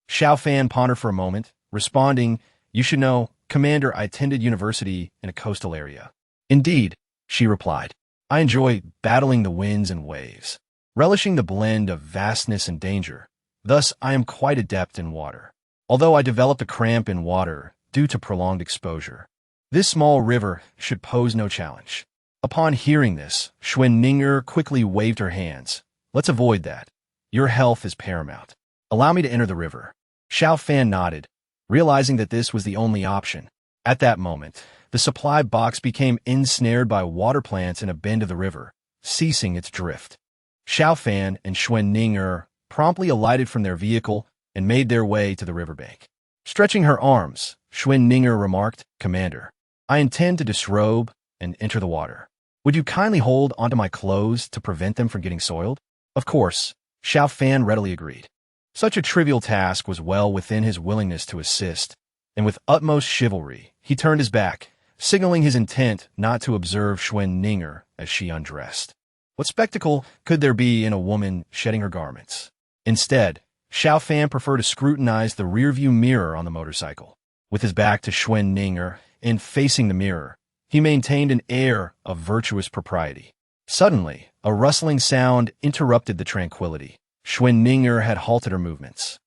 Xiao Fan pondered for a moment, responding, "You should know, Commander, I attended university in a coastal area." "Indeed," she replied. "I enjoy battling the winds and waves, relishing the blend of vastness and danger. Thus, I am quite adept in water. Although I developed a cramp in water due to prolonged exposure, this small river should pose no challenge." Upon hearing this, Schwenninger quickly waved her hands. "Let's avoid that. Your health is paramount. Allow me to enter the river." Xiao Fan nodded, realizing that this was the only option. At that moment, the supply box became ensnared by water plants in a bend of the river, ceasing its drift. Xiao Fan and Schwenninger promptly alighted from their vehicle and made their way to the riverbank. Stretching her arms, Schwenninger remarked, "Commander, I intend to disrobe and enter the water. Would you kindly hold onto my clothes to prevent them from getting soiled?" Of course, Xiao Fan readily agreed. Such a trivial task was well within his willingness to assist, and with utmost chivalry, he turned his back, signaling his intent not to observe Schwenninger as she undressed. What spectacle could there be in a woman shedding her garments? Instead, Xiao Fan preferred to scrutinize the rearview mirror on the motorcycle. With his back to Schwenninger and facing the mirror, he maintained an air of virtuous propriety. Suddenly, a rustling sound interrupted the tranquility. Schwenninger had halted her movements.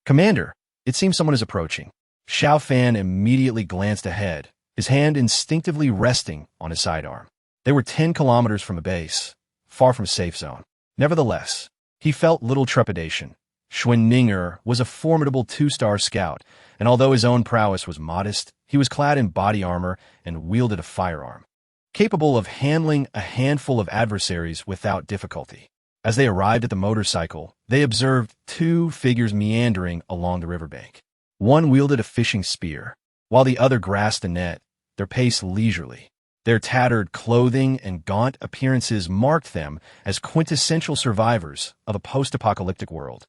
"Commander, it seems someone is approaching." Xiao Fan immediately glanced ahead, his hand instinctively resting on his sidearm. They were 10 kilometers from a base, far from a safe zone. Nevertheless, he felt little trepidation. Schwenninger was a formidable 2-star scout, and although his own prowess was modest, he was clad in body armor and wielded a firearm, capable of handling a handful of adversaries without difficulty. As they arrived at the motorcycle, they observed 2 figures meandering along the riverbank. One wielded a fishing spear, while the other grasped a net, their pace leisurely. Their tattered clothing and gaunt appearances marked them as quintessential survivors of a post-apocalyptic world.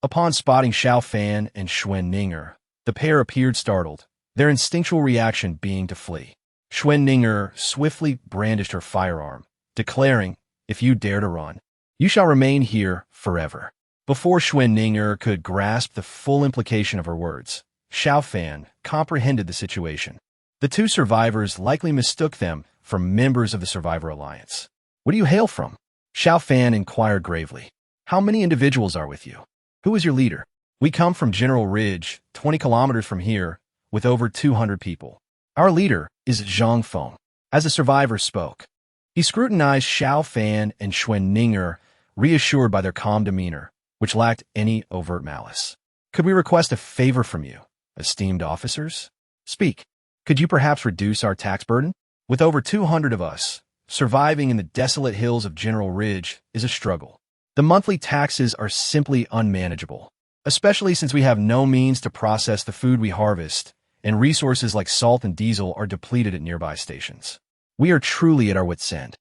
Upon spotting Xiao Fan and Schwenninger, the pair appeared startled, their instinctual reaction being to flee. Schwenninger swiftly brandished her firearm, declaring, "If you dare to run, you shall remain here forever." Before Schwenninger could grasp the full implication of her words, Xiao Fan comprehended the situation. The 2 survivors likely mistook them for members of the Survivor Alliance. "Where do you hail from?" Xiao Fan inquired gravely. "How many individuals are with you? Who is your leader?" "We come from General Ridge, 20 kilometers from here, with over 200 people. Our leader is Zhang Feng." As the survivor spoke, he scrutinized Xiao Fan and Schwenninger, reassured by their calm demeanor, which lacked any overt malice. "Could we request a favor from you, esteemed officers? Speak. Could you perhaps reduce our tax burden? With over 200 of us, surviving in the desolate hills of General Ridge is a struggle. The monthly taxes are simply unmanageable, especially since we have no means to process the food we harvest, and resources like salt and diesel are depleted at nearby stations. We are truly at our wits' end."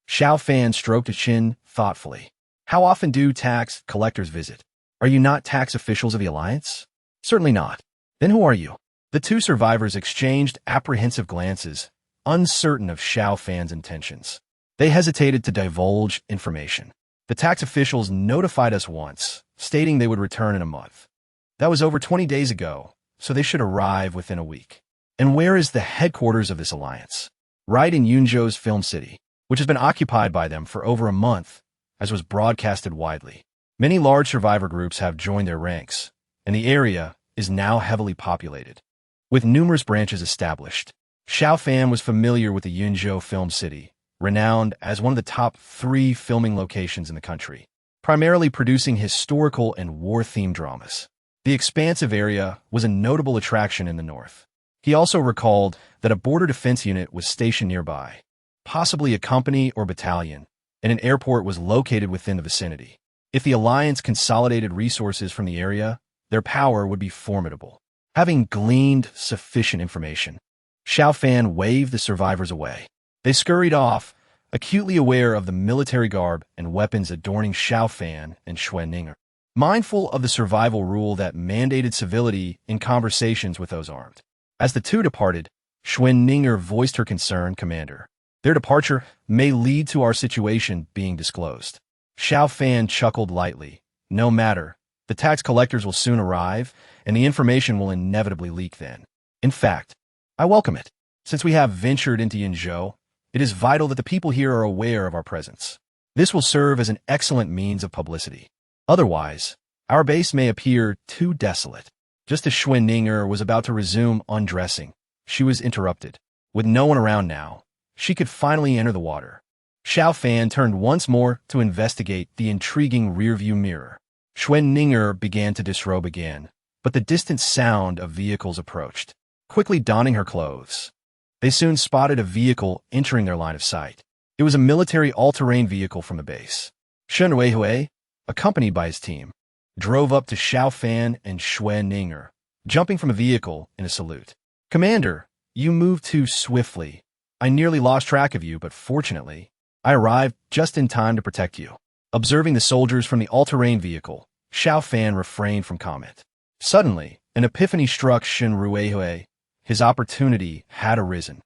Xiao Fan stroked his chin thoughtfully. How often do tax collectors visit? Are you not tax officials of the Alliance? Certainly not. Then who are you? The two survivors exchanged apprehensive glances, uncertain of Xiao Fan's intentions. They hesitated to divulge information. The tax officials notified us once, stating they would return in a month. That was over 20 days ago, so they should arrive within a week. And where is the headquarters of this alliance? Right in Yunzhou's film city, which has been occupied by them for over a month, as was broadcasted widely. Many large survivor groups have joined their ranks, and the area is now heavily populated. With numerous branches established, Xiao Fan was familiar with the Yunzhou film city, renowned as one of the top 3 filming locations in the country, primarily producing historical and war-themed dramas. The expansive area was a notable attraction in the north. He also recalled that a border defense unit was stationed nearby, possibly a company or battalion, and an airport was located within the vicinity. If the Alliance consolidated resources from the area, their power would be formidable. Having gleaned sufficient information, Xiao Fan waved the survivors away. They scurried off, acutely aware of the military garb and weapons adorning Xiao Fan and Xuan, mindful of the survival rule that mandated civility in conversations with those armed. As the two departed, Xuan voiced her concern, "Commander, their departure may lead to our situation being disclosed." Xiao Fan chuckled lightly. "No matter. The tax collectors will soon arrive, and the information will inevitably leak then. In fact, I welcome it. Since we have ventured into Yunzhou, it is vital that the people here are aware of our presence. This will serve as an excellent means of publicity. Otherwise, our base may appear too desolate." Just as Xuan was about to resume undressing, she was interrupted. With no one around now, she could finally enter the water. Xiao Fan turned once more to investigate the intriguing rearview mirror. Xuan began to disrobe again, but the distant sound of vehicles approached. Quickly donning her clothes, they soon spotted a vehicle entering their line of sight. It was a military all-terrain vehicle from the base. Shen Ruihui, accompanied by his team, drove up to Xiao Fan and Xuan, jumping from a vehicle in a salute. "Commander, you moved too swiftly. I nearly lost track of you, but fortunately, I arrived just in time to protect you." Observing the soldiers from the all-terrain vehicle, Xiao Fan refrained from comment. Suddenly, an epiphany struck Shen Ruihui. His opportunity had arisen.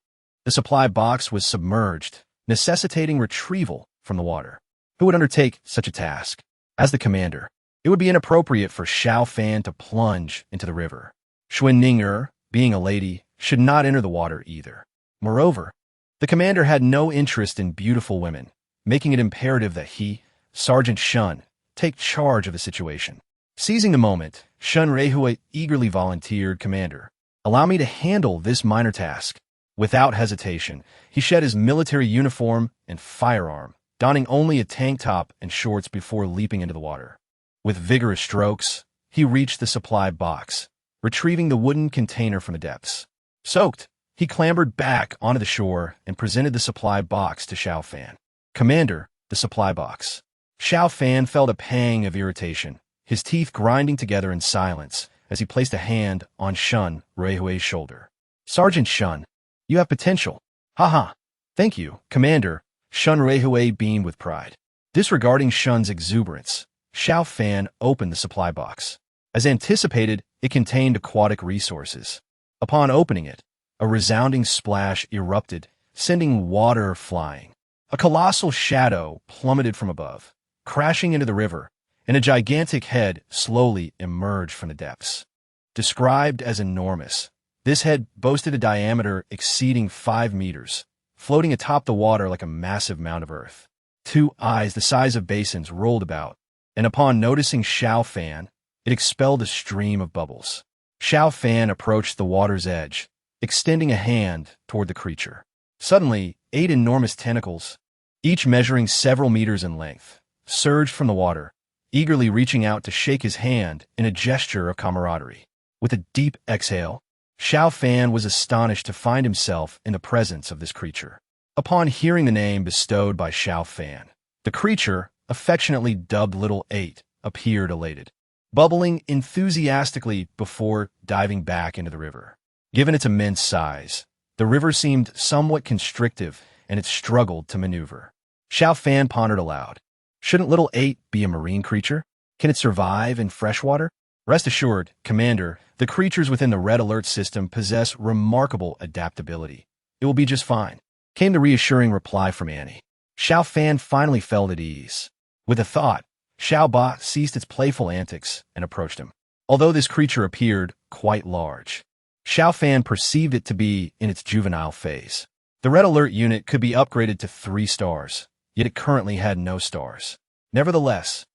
The supply box was submerged, necessitating retrieval from the water. Who would undertake such a task? As the commander, it would be inappropriate for Xiao Fan to plunge into the river. Xuan, being a lady, should not enter the water either. Moreover, the commander had no interest in beautiful women, making it imperative that he, Sergeant Shun, take charge of the situation. Seizing the moment, Shen Ruihui eagerly volunteered, "Commander, allow me to handle this minor task." Without hesitation, he shed his military uniform and firearm, donning only a tank top and shorts before leaping into the water. With vigorous strokes, he reached the supply box, retrieving the wooden container from the depths. Soaked, he clambered back onto the shore and presented the supply box to Xiao Fan. "Commander, the supply box." Xiao Fan felt a pang of irritation, his teeth grinding together in silence as he placed a hand on Shen Ruihui's shoulder. "Sergeant Shun, you have potential." "Haha. Thank you, Commander." Shen Ruihui beamed with pride. Disregarding Shun's exuberance, Xiao Fan opened the supply box. As anticipated, it contained aquatic resources. Upon opening it, a resounding splash erupted, sending water flying. A colossal shadow plummeted from above, crashing into the river, and a gigantic head slowly emerged from the depths. Described as enormous, this head boasted a diameter exceeding 5 meters, floating atop the water like a massive mound of earth. 2 eyes the size of basins rolled about, and upon noticing Xiao Fan, it expelled a stream of bubbles. Xiao Fan approached the water's edge, extending a hand toward the creature. Suddenly, 8 enormous tentacles, each measuring several meters in length, surged from the water, eagerly reaching out to shake his hand in a gesture of camaraderie. With a deep exhale, Xiao Fan was astonished to find himself in the presence of this creature. Upon hearing the name bestowed by Xiao Fan, the creature, affectionately dubbed Little 8, appeared elated, bubbling enthusiastically before diving back into the river. Given its immense size, the river seemed somewhat constrictive, and it struggled to maneuver. Xiao Fan pondered aloud. Shouldn't little 8 be a marine creature? Can it survive in freshwater? Rest assured, Commander, the creatures within the Red Alert system possess remarkable adaptability. It will be just fine, came the reassuring reply from Annie. Xiao Fan finally felt at ease. With a thought, Xiao Ba ceased its playful antics and approached him. Although this creature appeared quite large, Xiao Fan perceived it to be in its juvenile phase. The Red Alert unit could be upgraded to 3 stars, yet it currently had no stars. Nevertheless,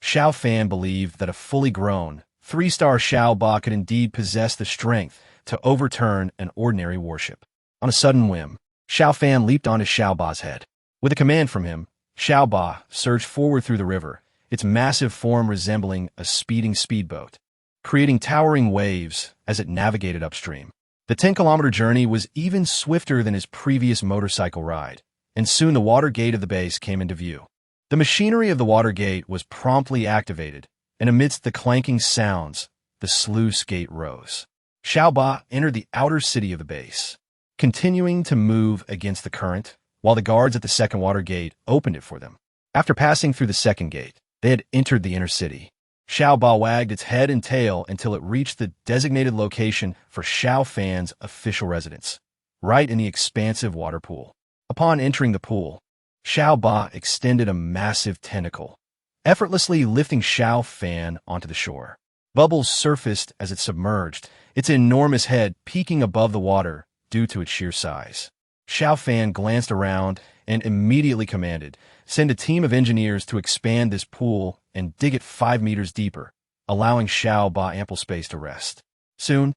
Xiao Fan believed that a fully grown, 3-star Xiao Ba could indeed possess the strength to overturn an ordinary warship. On a sudden whim, Xiao Fan leaped onto Xiao Ba's head. With a command from him, Xiao Ba surged forward through the river, its massive form resembling a speeding speedboat, creating towering waves as it navigated upstream. The 10-kilometer journey was even swifter than his previous motorcycle ride, and soon the water gate of the base came into view. The machinery of the water gate was promptly activated, and amidst the clanking sounds, the sluice gate rose. Xiao Ba entered the outer city of the base, continuing to move against the current, while the guards at the second water gate opened it for them. After passing through the second gate, they had entered the inner city. Xiao Ba wagged its head and tail until it reached the designated location for Xiao Fan's official residence, right in the expansive water pool. Upon entering the pool, Xiao Ba extended a massive tentacle, effortlessly lifting Xiao Fan onto the shore. Bubbles surfaced as it submerged, its enormous head peaking above the water due to its sheer size. Xiao Fan glanced around and immediately commanded, "Send a team of engineers to expand this pool and dig it 5 meters deeper," allowing Xiao Ba ample space to rest. Soon,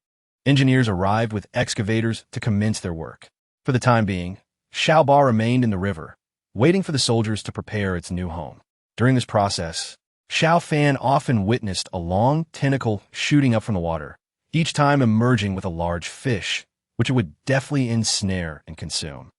engineers arrived with excavators to commence their work. For the time being, Xiao Ba remained in the river, waiting for the soldiers to prepare its new home. During this process, Xiao Fan often witnessed a long tentacle shooting up from the water, each time emerging with a large fish, which it would deftly ensnare and consume.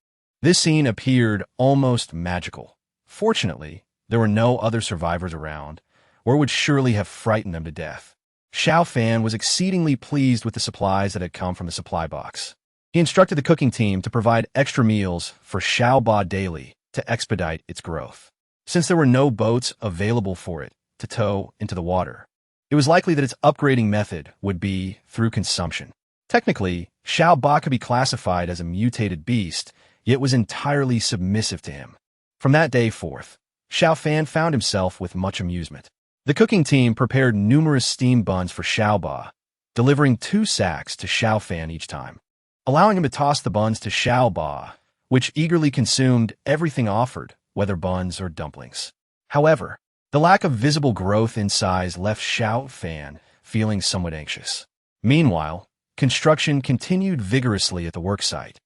This scene appeared almost magical. Fortunately, there were no other survivors around, or it would surely have frightened them to death. Xiao Fan was exceedingly pleased with the supplies that had come from the supply box. He instructed the cooking team to provide extra meals for Xiao Ba daily to expedite its growth. Since there were no boats available for it to tow into the water, it was likely that its upgrading method would be through consumption. Technically, Xiao Ba could be classified as a mutated beast, yet was entirely submissive to him. From that day forth, Xiao Fan found himself with much amusement. The cooking team prepared numerous steamed buns for Xiao Ba, delivering 2 sacks to Xiao Fan each time, allowing him to toss the buns to Xiao Ba, which eagerly consumed everything offered, whether buns or dumplings. However, the lack of visible growth in size left Xiao Fan feeling somewhat anxious. Meanwhile, construction continued vigorously at the worksite,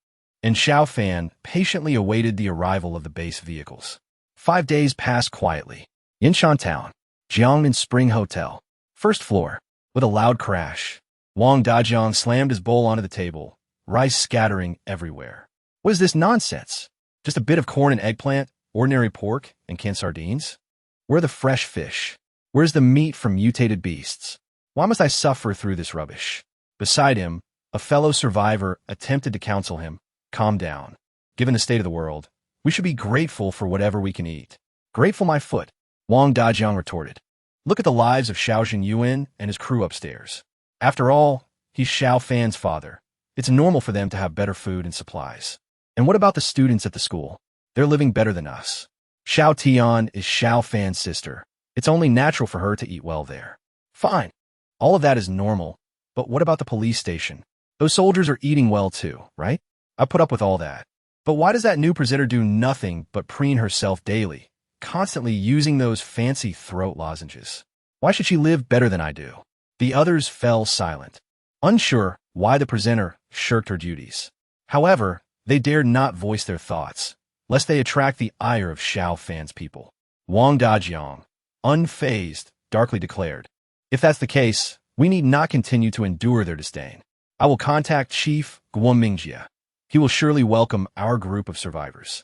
and Xiao Fan patiently awaited the arrival of the base vehicles. 5 days passed quietly. Yinshan Town, Jiangnan Spring Hotel, first floor. With a loud crash, Wang Dajiang slammed his bowl onto the table, rice scattering everywhere. What is this nonsense? Just a bit of corn and eggplant, ordinary pork, and canned sardines? Where are the fresh fish? Where's the meat from mutated beasts? Why must I suffer through this rubbish? Beside him, a fellow survivor attempted to counsel him, "Calm down. Given the state of the world, we should be grateful for whatever we can eat." "Grateful my foot," Wang Dajiang retorted. "Look at the lives of Xiao Yuan and his crew upstairs. After all, he's Xiao Fan's father. It's normal for them to have better food and supplies. And what about the students at the school? They're living better than us. Xiao Tian is Xiao Fan's sister. It's only natural for her to eat well there." "Fine. All of that is normal. But what about the police station? Those soldiers are eating well too, right? I put up with all that. But why does that new presenter do nothing but preen herself daily, constantly using those fancy throat lozenges? Why should she live better than I do?" The others fell silent, unsure why the presenter shirked her duties. However, they dared not voice their thoughts, lest they attract the ire of Xiao Fan's people. Wang Dajiang, unfazed, darkly declared, "If that's the case, we need not continue to endure their disdain. I will contact Chief Guomingjia. He will surely welcome our group of survivors."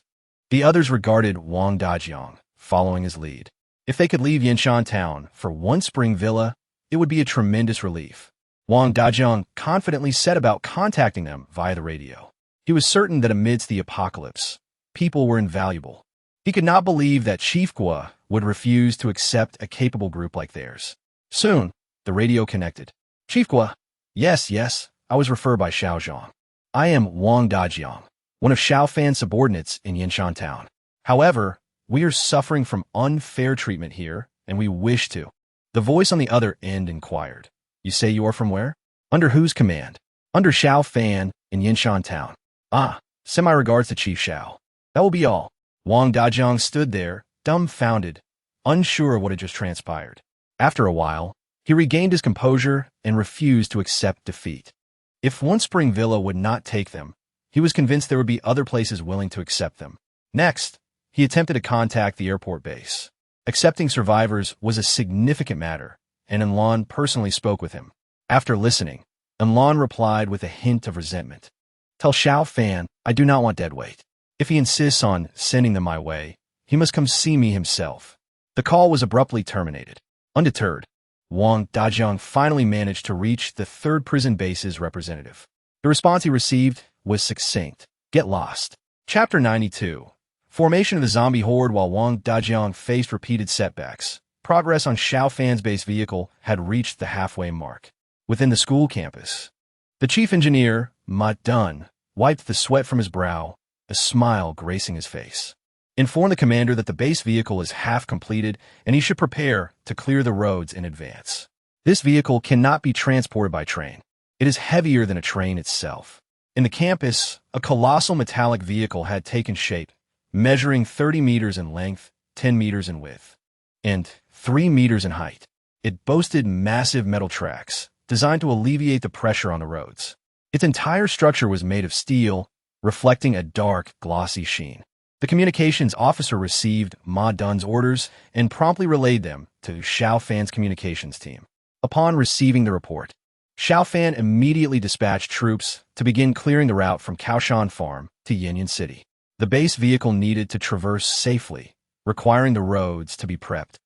The others regarded Wang Dajiang, following his lead. If they could leave Yinshan Town for one spring villa, it would be a tremendous relief. Wang Dajiang confidently set about contacting them via the radio. He was certain that amidst the apocalypse, people were invaluable. He could not believe that Chief Guo would refuse to accept a capable group like theirs. Soon, the radio connected. Chief Gua. Yes, I was referred by Xiao Zhang. I am Wang Dajiang, one of Xiao Fan's subordinates in Yinshan Town. However, we are suffering from unfair treatment here, and we wish to. The voice on the other end inquired. You say you are from where? Under whose command? Under Xiao Fan in Yinshan Town. Ah, send my regards to Chief Xiao. That will be all. Wang Dajiang stood there, dumbfounded, unsure of what had just transpired. After a while, he regained his composure and refused to accept defeat. If One Spring Villa would not take them, he was convinced there would be other places willing to accept them. Next, he attempted to contact the airport base. Accepting survivors was a significant matter, and Enlon personally spoke with him. After listening, Enlon replied with a hint of resentment. Tell Xiao Fan I do not want deadweight. If he insists on sending them my way, he must come see me himself. The call was abruptly terminated. Undeterred, Wang Dajiang finally managed to reach the 3rd Prison Base's representative. The response he received was succinct. Get lost. Chapter 92. Formation of the zombie horde. While Wang Dajiang faced repeated setbacks, progress on Xiao Fan's base vehicle had reached the halfway mark. Within the school campus, the chief engineer, Ma Dun, wiped the sweat from his brow, a smile gracing his face. Inform the commander that the base vehicle is half completed and he should prepare to clear the roads in advance. This vehicle cannot be transported by train. It is heavier than a train itself. In the campus, a colossal metallic vehicle had taken shape, measuring 30 meters in length, 10 meters in width, and 3 meters in height. It boasted massive metal tracks, designed to alleviate the pressure on the roads. Its entire structure was made of steel, reflecting a dark, glossy sheen. The communications officer received Ma Dun's orders and promptly relayed them to Xiao Fan's communications team. Upon receiving the report, Xiao Fan immediately dispatched troops to begin clearing the route from Kaoshan Farm to Yinyan City. The base vehicle needed to traverse safely, requiring the roads to be prepped,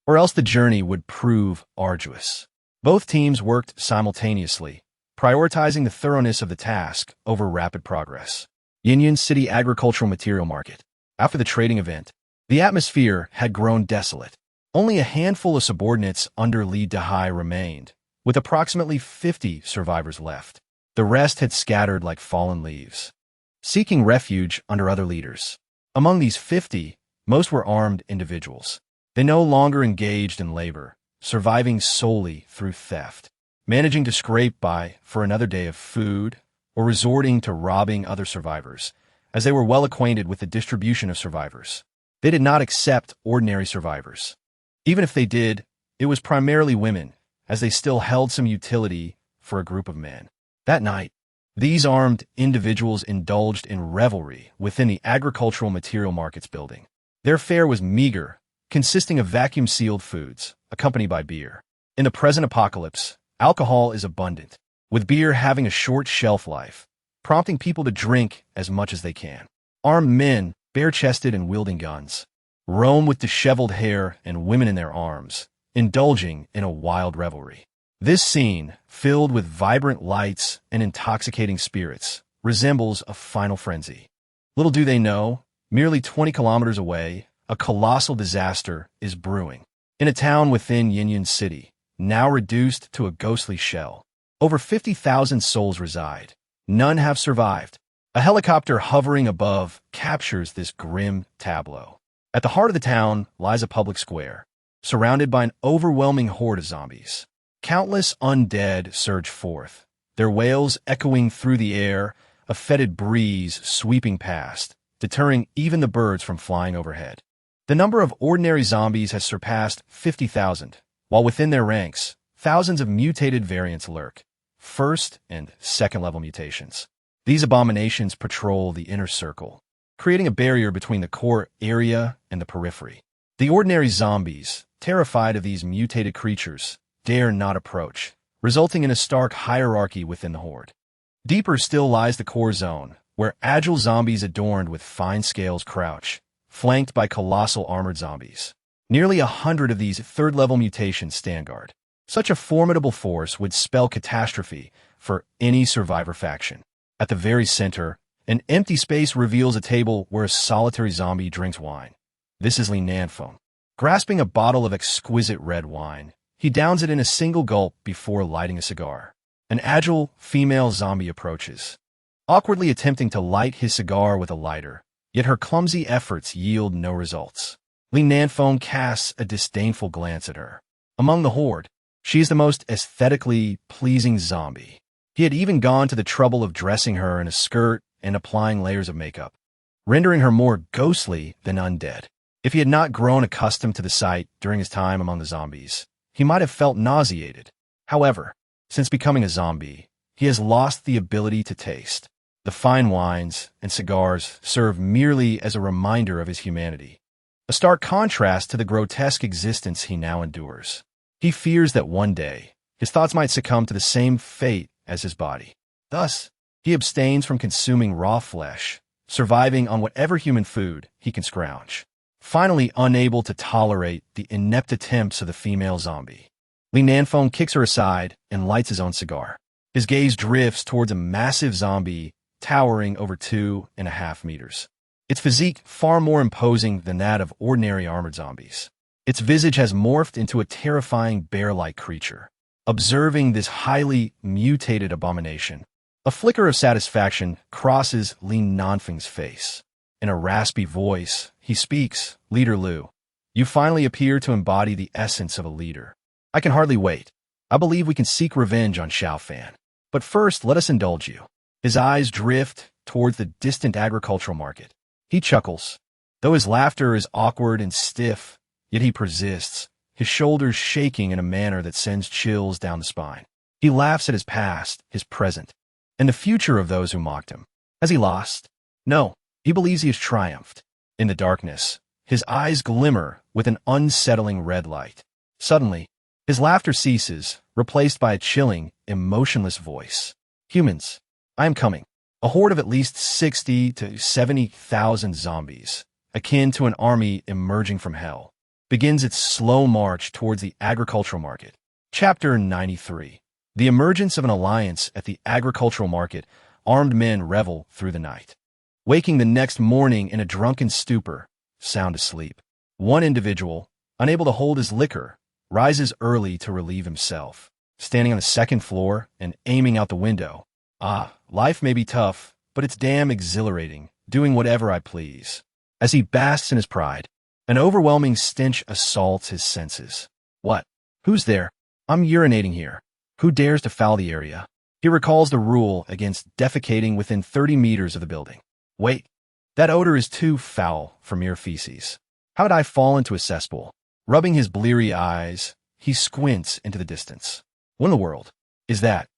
or else the journey would prove arduous. Both teams worked simultaneously, prioritizing the thoroughness of the task over rapid progress. Yinyan City Agricultural Material Market. After the trading event, the atmosphere had grown desolate. Only a handful of subordinates under Li Dehai remained, with approximately 50 survivors left. The rest had scattered like fallen leaves, seeking refuge under other leaders. Among these 50, most were armed individuals. They no longer engaged in labor, surviving solely through theft, managing to scrape by for another day of food, or resorting to robbing other survivors, as they were well acquainted with the distribution of survivors. They did not accept ordinary survivors. Even if they did, it was primarily women, as they still held some utility for a group of men. That night, these armed individuals indulged in revelry within the agricultural material markets building. Their fare was meager, consisting of vacuum-sealed foods, accompanied by beer. In the present apocalypse, alcohol is abundant, with beer having a short shelf life, prompting people to drink as much as they can. Armed men, bare-chested and wielding guns, roam with disheveled hair and women in their arms, indulging in a wild revelry. This scene, filled with vibrant lights and intoxicating spirits, resembles a final frenzy. Little do they know, merely 20 kilometers away, a colossal disaster is brewing. In a town within Yinyan City, now reduced to a ghostly shell, over 50,000 souls reside. None have survived. A helicopter hovering above captures this grim tableau. At the heart of the town lies a public square, surrounded by an overwhelming horde of zombies. Countless undead surge forth, their wails echoing through the air, a fetid breeze sweeping past, deterring even the birds from flying overhead. The number of ordinary zombies has surpassed 50,000, while within their ranks, thousands of mutated variants lurk, first and second-level mutations. These abominations patrol the inner circle, creating a barrier between the core area and the periphery. The ordinary zombies, terrified of these mutated creatures, dare not approach, resulting in a stark hierarchy within the horde. Deeper still lies the core zone, where agile zombies adorned with fine scales crouch, flanked by colossal armored zombies. Nearly 100 of these third-level mutations stand guard. Such a formidable force would spell catastrophe for any survivor faction. At the very center, an empty space reveals a table where a solitary zombie drinks wine. This is Li Nanfeng, Grasping a bottle of exquisite red wine, he downs it in a single gulp before lighting a cigar. An agile, female zombie approaches, awkwardly attempting to light his cigar with a lighter, yet her clumsy efforts yield no results. Li Nanfeng casts a disdainful glance at her. Among the horde, she is the most aesthetically pleasing zombie. He had even gone to the trouble of dressing her in a skirt and applying layers of makeup, rendering her more ghostly than undead. If he had not grown accustomed to the sight during his time among the zombies, he might have felt nauseated. However, since becoming a zombie, he has lost the ability to taste. The fine wines and cigars serve merely as a reminder of his humanity, a stark contrast to the grotesque existence he now endures. He fears that one day, his thoughts might succumb to the same fate as his body. Thus, he abstains from consuming raw flesh, surviving on whatever human food he can scrounge. Finally, unable to tolerate the inept attempts of the female zombie, Li Nanfeng kicks her aside and lights his own cigar. His gaze drifts towards a massive zombie towering over 2.5 meters. Its physique far more imposing than that of ordinary armored zombies. Its visage has morphed into a terrifying bear-like creature. Observing this highly mutated abomination, a flicker of satisfaction crosses Li Nanfeng's face. In a raspy voice, he speaks, "Leader Liu, you finally appear to embody the essence of a leader. I can hardly wait. I believe we can seek revenge on Xiao Fan. But first, let us indulge you." His eyes drift towards the distant agricultural market. He chuckles. Though his laughter is awkward and stiff, yet he persists, his shoulders shaking in a manner that sends chills down the spine. He laughs at his past, his present, and the future of those who mocked him. Has he lost? No, he believes he has triumphed. In the darkness, his eyes glimmer with an unsettling red light. Suddenly, his laughter ceases, replaced by a chilling, emotionless voice. "Humans, I am coming." A horde of at least 60 to 70,000 zombies, akin to an army emerging from hell, begins its slow march towards the agricultural market. Chapter 93. The emergence of an alliance at the agricultural market. Armed men revel through the night, waking the next morning in a drunken stupor, sound asleep. One individual, unable to hold his liquor, rises early to relieve himself, standing on the second floor and aiming out the window. Life may be tough, but it's damn exhilarating, doing whatever I please. As he basks in his pride, an overwhelming stench assaults his senses. What? Who's there? I'm urinating here. Who dares to foul the area? He recalls the rule against defecating within 30 meters of the building. Wait, that odor is too foul for mere feces. How did I fall into a cesspool? Rubbing his bleary eyes, he squints into the distance. What in the world is that?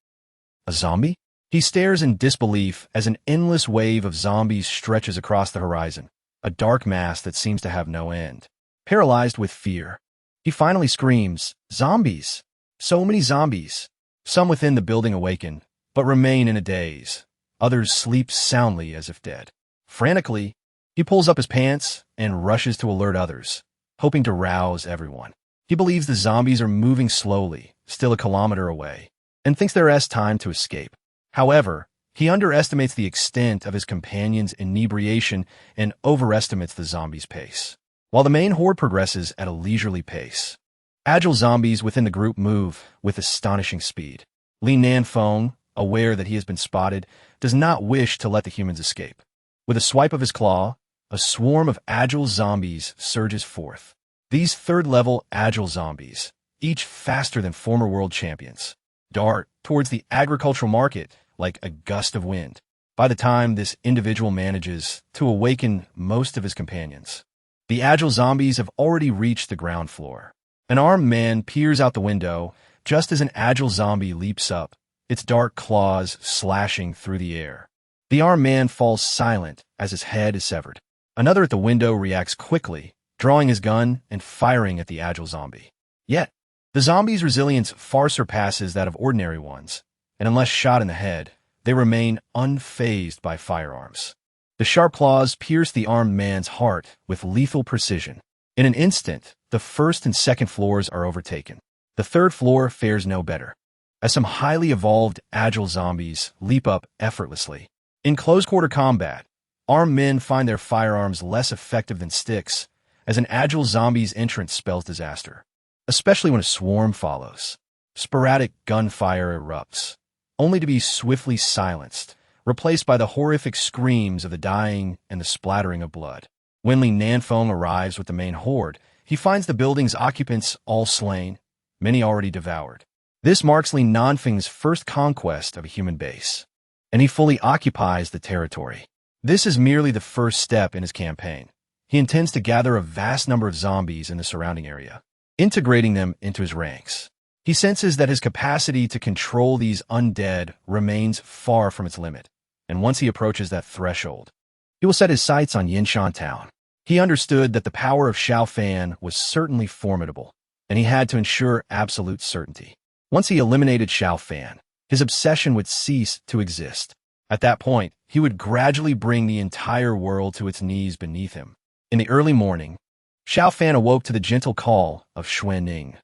A zombie? He stares in disbelief as an endless wave of zombies stretches across the horizon, a dark mass that seems to have no end. Paralyzed with fear, he finally screams, "Zombies! So many zombies!" Some within the building awaken, but remain in a daze. Others sleep soundly as if dead. Frantically, he pulls up his pants and rushes to alert others, hoping to rouse everyone. He believes the zombies are moving slowly, still a kilometer away, and thinks there is time to escape. However, he underestimates the extent of his companion's inebriation and overestimates the zombies' pace. While the main horde progresses at a leisurely pace, agile zombies within the group move with astonishing speed. Li Nanfeng, aware that he has been spotted, does not wish to let the humans escape. With a swipe of his claw, a swarm of agile zombies surges forth. These third-level agile zombies, each faster than former world champions, dart towards the agricultural market like a gust of wind. By the time this individual manages to awaken most of his companions, the agile zombies have already reached the ground floor. An armed man peers out the window just as an agile zombie leaps up, its dark claws slashing through the air. The armed man falls silent as his head is severed. Another at the window reacts quickly, drawing his gun and firing at the agile zombie. Yet, the zombie's resilience far surpasses that of ordinary ones, and unless shot in the head, they remain unfazed by firearms. The sharp claws pierce the armed man's heart with lethal precision. In an instant, the first and second floors are overtaken. The third floor fares no better, as some highly evolved agile zombies leap up effortlessly. In close-quarter combat, armed men find their firearms less effective than sticks, as an agile zombie's entrance spells disaster, especially when a swarm follows. Sporadic gunfire erupts, only to be swiftly silenced, replaced by the horrific screams of the dying and the splattering of blood. When Li Nanfeng arrives with the main horde, he finds the building's occupants all slain, many already devoured. This marks Li Nanfeng's first conquest of a human base, and he fully occupies the territory. This is merely the first step in his campaign. He intends to gather a vast number of zombies in the surrounding area, integrating them into his ranks. He senses that his capacity to control these undead remains far from its limit, and once he approaches that threshold, he will set his sights on Yinshan Town. He understood that the power of Xiao Fan was certainly formidable, and he had to ensure absolute certainty. Once he eliminated Xiao Fan, his obsession would cease to exist. At that point, he would gradually bring the entire world to its knees beneath him. In the early morning, Xiao Fan awoke to the gentle call of Xuanning.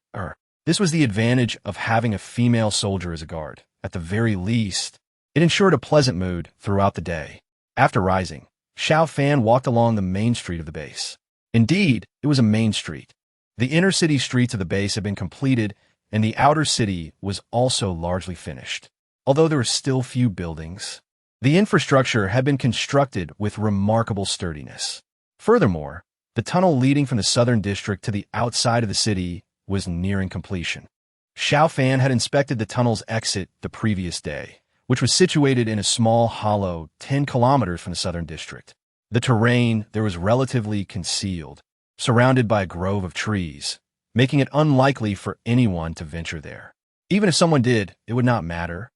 This was the advantage of having a female soldier as a guard. At the very least, it ensured a pleasant mood throughout the day. After rising, Xiao Fan walked along the main street of the base. Indeed, it was a main street. The inner city streets of the base had been completed, and the outer city was also largely finished. Although there were still few buildings, the infrastructure had been constructed with remarkable sturdiness. Furthermore, the tunnel leading from the southern district to the outside of the city was nearing completion. Xiao Fan had inspected the tunnel's exit the previous day, which was situated in a small hollow 10 kilometers from the southern district. The terrain there was relatively concealed, surrounded by a grove of trees, making it unlikely for anyone to venture there. Even if someone did, it would not matter,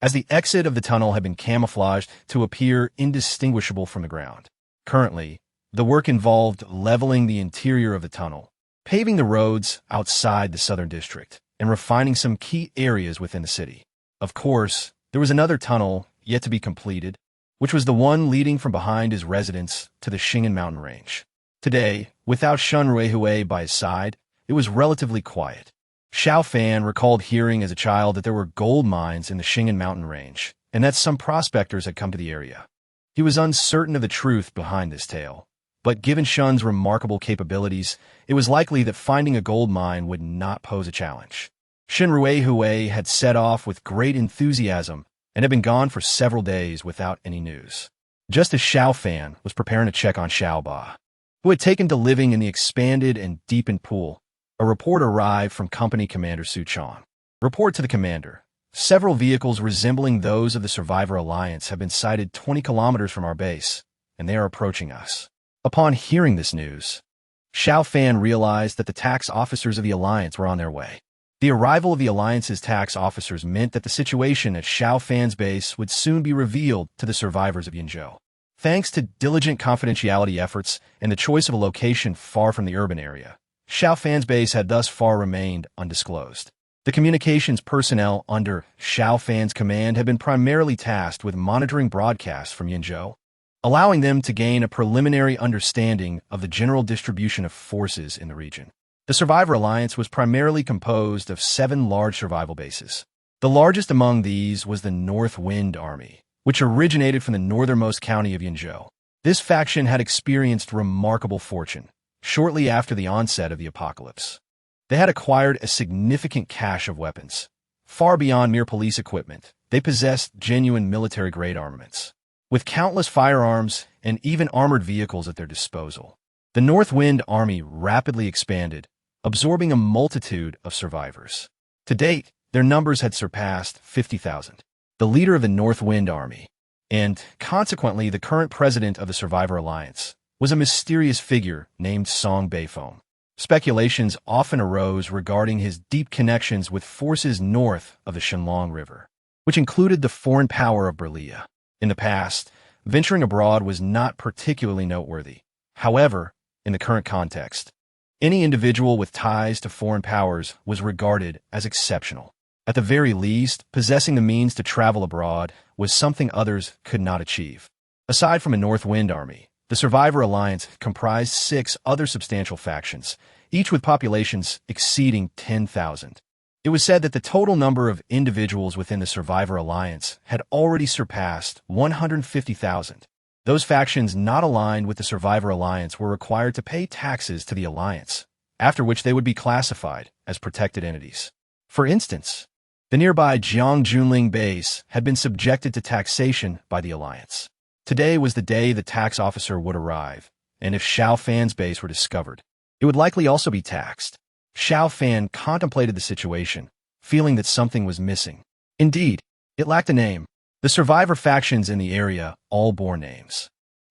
as the exit of the tunnel had been camouflaged to appear indistinguishable from the ground. Currently, the work involved leveling the interior of the tunnel, paving the roads outside the southern district, and refining some key areas within the city. Of course, there was another tunnel yet to be completed, which was the one leading from behind his residence to the Xing'an mountain range. Today, without Shun Ruihui by his side, it was relatively quiet. Xiao Fan recalled hearing as a child that there were gold mines in the Xing'an mountain range, and that some prospectors had come to the area. He was uncertain of the truth behind this tale, but given Shun's remarkable capabilities, it was likely that finding a gold mine would not pose a challenge. Shun Ruihui had set off with great enthusiasm and had been gone for several days without any news. Just as Xiao Fan was preparing to check on Xiao Ba, who had taken to living in the expanded and deepened pool, a report arrived from Company Commander Su Chong. Report to the commander. Several vehicles resembling those of the Survivor Alliance have been sighted 20 kilometers from our base, and they are approaching us. Upon hearing this news, Xiao Fan realized that the tax officers of the Alliance were on their way. The arrival of the Alliance's tax officers meant that the situation at Xiao Fan's base would soon be revealed to the survivors of Yinzhou. Thanks to diligent confidentiality efforts and the choice of a location far from the urban area, Xiao Fan's base had thus far remained undisclosed. The communications personnel under Xiao Fan's command had been primarily tasked with monitoring broadcasts from Yinzhou, allowing them to gain a preliminary understanding of the general distribution of forces in the region. The Survivor Alliance was primarily composed of 7 large survival bases. The largest among these was the North Wind Army, which originated from the northernmost county of Yinzhou. This faction had experienced remarkable fortune shortly after the onset of the apocalypse. They had acquired a significant cache of weapons. Far beyond mere police equipment, they possessed genuine military-grade armaments, with countless firearms and even armored vehicles at their disposal. The North Wind Army rapidly expanded, absorbing a multitude of survivors. To date, their numbers had surpassed 50,000. The leader of the North Wind Army, and consequently the current president of the Survivor Alliance, was a mysterious figure named Song Beifeng. Speculations often arose regarding his deep connections with forces north of the Shenlong River, which included the foreign power of Berlia. In the past, venturing abroad was not particularly noteworthy. However, in the current context, any individual with ties to foreign powers was regarded as exceptional. At the very least, possessing the means to travel abroad was something others could not achieve. Aside from a North Wind Army, the Survivor Alliance comprised 6 other substantial factions, each with populations exceeding 10,000. It was said that the total number of individuals within the Survivor Alliance had already surpassed 150,000. Those factions not aligned with the Survivor Alliance were required to pay taxes to the Alliance, after which they would be classified as protected entities. For instance, the nearby Jiangjunling base had been subjected to taxation by the Alliance. Today was the day the tax officer would arrive, and if Xiao Fan's base were discovered, it would likely also be taxed. Xiao Fan contemplated the situation, feeling that something was missing. Indeed, it lacked a name. The survivor factions in the area all bore names.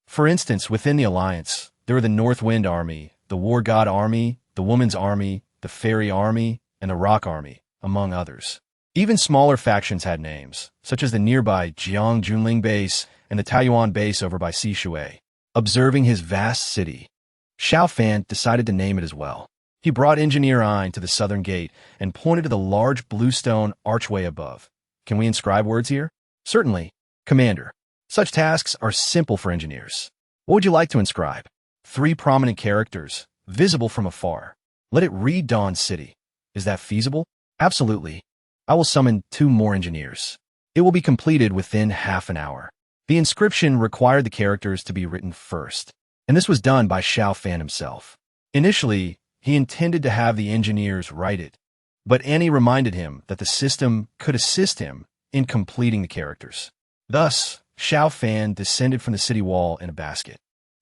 For instance, within the Alliance, there were the North Wind Army, the War God Army, the Woman's Army, the Fairy Army, and the Rock Army, among others. Even smaller factions had names, such as the nearby Jiangjunling base and the Taiyuan base over by Sishui. Observing his vast city, Xiao Fan decided to name it as well. He brought Engineer Ein to the southern gate and pointed to the large bluestone archway above. Can we inscribe words here? Certainly, Commander. Such tasks are simple for engineers. What would you like to inscribe? 3 prominent characters, visible from afar. Let it read Dawn City. Is that feasible? Absolutely. I will summon 2 more engineers. It will be completed within half an hour. The inscription required the characters to be written first, and this was done by Xiao Fan himself. Initially, he intended to have the engineers write it, but Annie reminded him that the system could assist him in completing the characters. Thus, Xiao Fan descended from the city wall in a basket,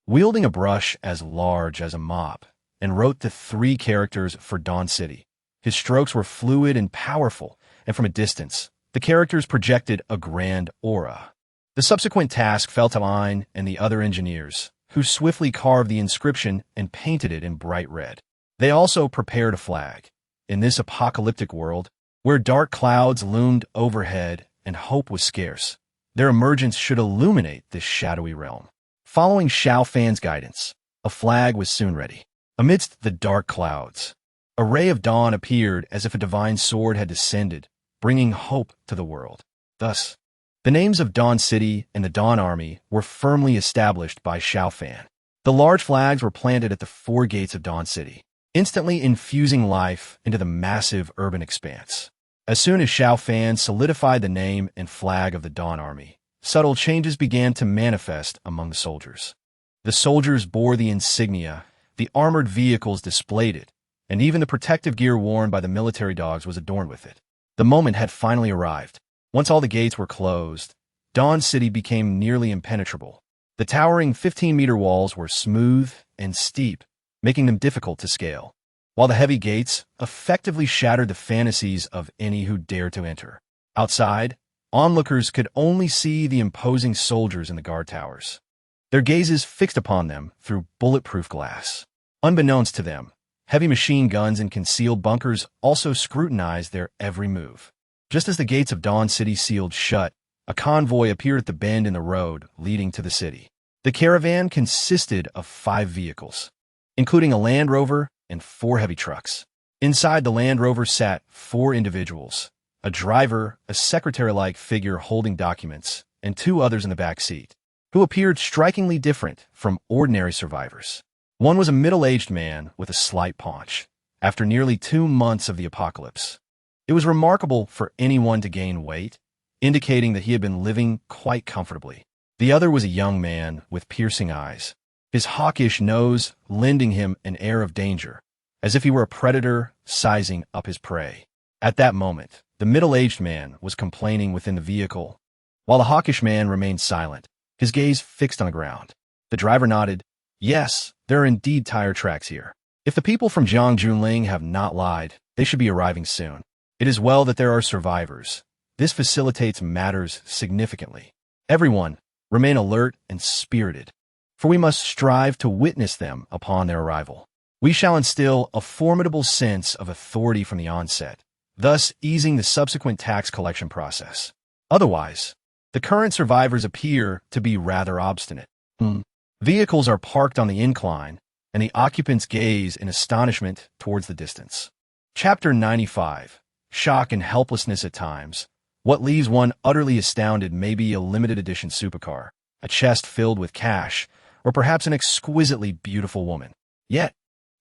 wielding a brush as large as a mop, and wrote the 3 characters for Dawn City. His strokes were fluid and powerful, and from a distance, the characters projected a grand aura. The subsequent task fell to Ein and the other engineers, who swiftly carved the inscription and painted it in bright red. They also prepared a flag. In this apocalyptic world, where dark clouds loomed overhead and hope was scarce, their emergence should illuminate this shadowy realm. Following Xiao Fan's guidance, a flag was soon ready. Amidst the dark clouds, a ray of dawn appeared as if a divine sword had descended, bringing hope to the world. Thus, the names of Dawn City and the Dawn Army were firmly established by Xiao Fan. The large flags were planted at the 4 gates of Dawn City, instantly infusing life into the massive urban expanse. As soon as Xiao Fan solidified the name and flag of the Dawn Army, subtle changes began to manifest among the soldiers. The soldiers bore the insignia, the armored vehicles displayed it, and even the protective gear worn by the military dogs was adorned with it. The moment had finally arrived. Once all the gates were closed, Dawn City became nearly impenetrable. The towering 15-meter walls were smooth and steep, making them difficult to scale, while the heavy gates effectively shattered the fantasies of any who dared to enter. Outside, onlookers could only see the imposing soldiers in the guard towers, their gazes fixed upon them through bulletproof glass. Unbeknownst to them, heavy machine guns and concealed bunkers also scrutinized their every move. Just as the gates of Dawn City sealed shut, a convoy appeared at the bend in the road leading to the city. The caravan consisted of 5 vehicles, including a Land Rover and 4 heavy trucks. Inside the Land Rover sat 4 individuals, a driver, a secretary-like figure holding documents, and 2 others in the back seat, who appeared strikingly different from ordinary survivors. One was a middle-aged man with a slight paunch, after nearly 2 months of the apocalypse. It was remarkable for anyone to gain weight, indicating that he had been living quite comfortably. The other was a young man with piercing eyes, his hawkish nose lending him an air of danger, as if he were a predator sizing up his prey. At that moment, the middle-aged man was complaining within the vehicle, while the hawkish man remained silent, his gaze fixed on the ground. The driver nodded. Yes, there are indeed tire tracks here. If the people from Jiangjunling have not lied, they should be arriving soon. It is well that there are survivors. This facilitates matters significantly. Everyone, remain alert and spirited, for we must strive to witness them upon their arrival. We shall instill a formidable sense of authority from the onset, thus easing the subsequent tax collection process. Otherwise, the current survivors appear to be rather obstinate. Vehicles are parked on the incline, and the occupants gaze in astonishment towards the distance. Chapter 95. Shock and helplessness at times. What leaves one utterly astounded may be a limited edition supercar, a chest filled with cash, or perhaps an exquisitely beautiful woman. Yet,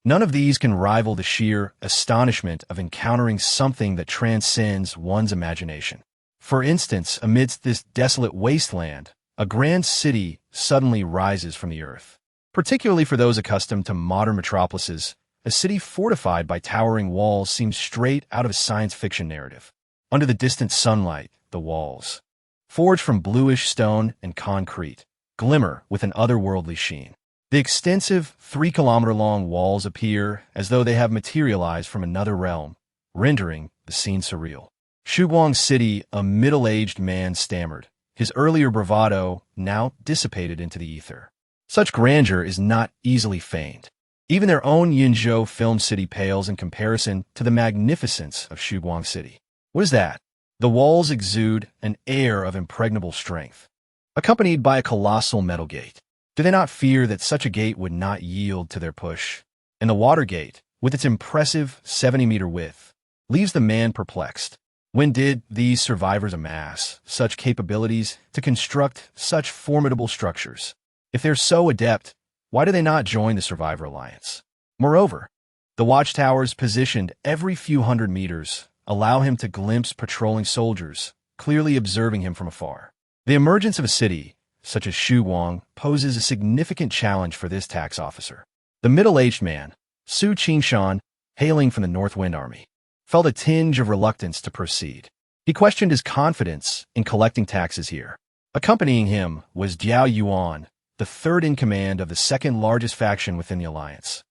none of these can rival the sheer astonishment of encountering something that transcends one's imagination. For instance, amidst this desolate wasteland, A grand city suddenly rises from the earth. Particularly for those accustomed to modern metropolises, a city fortified by towering walls seems straight out of a science fiction narrative. Under the distant sunlight, the walls, forged from bluish stone and concrete, glimmer with an otherworldly sheen. The extensive 3-kilometer-long walls appear as though they have materialized from another realm, rendering the scene surreal. Shuguang City, a middle-aged man stammered, his earlier bravado now dissipated into the ether. Such grandeur is not easily feigned. Even their own Yinzhou film city pales in comparison to the magnificence of Shuguang City. What is that? The walls exude an air of impregnable strength, accompanied by a colossal metal gate. Do they not fear that such a gate would not yield to their push? And the water gate, with its impressive 70-meter width, leaves the man perplexed. When did these survivors amass such capabilities to construct such formidable structures? If they're so adept, why do they not join the Survivor Alliance? Moreover, the watchtowers positioned every few hundred meters allow him to glimpse patrolling soldiers, clearly observing him from afar. The emergence of a city, such as Shuguang, poses a significant challenge for this tax officer. The middle-aged man, Su Qingshan, hailing from the North Wind Army, felt a tinge of reluctance to proceed. He questioned his confidence in collecting taxes here. Accompanying him was Jiao Yuan, the third in command of the second-largest faction within the alliance.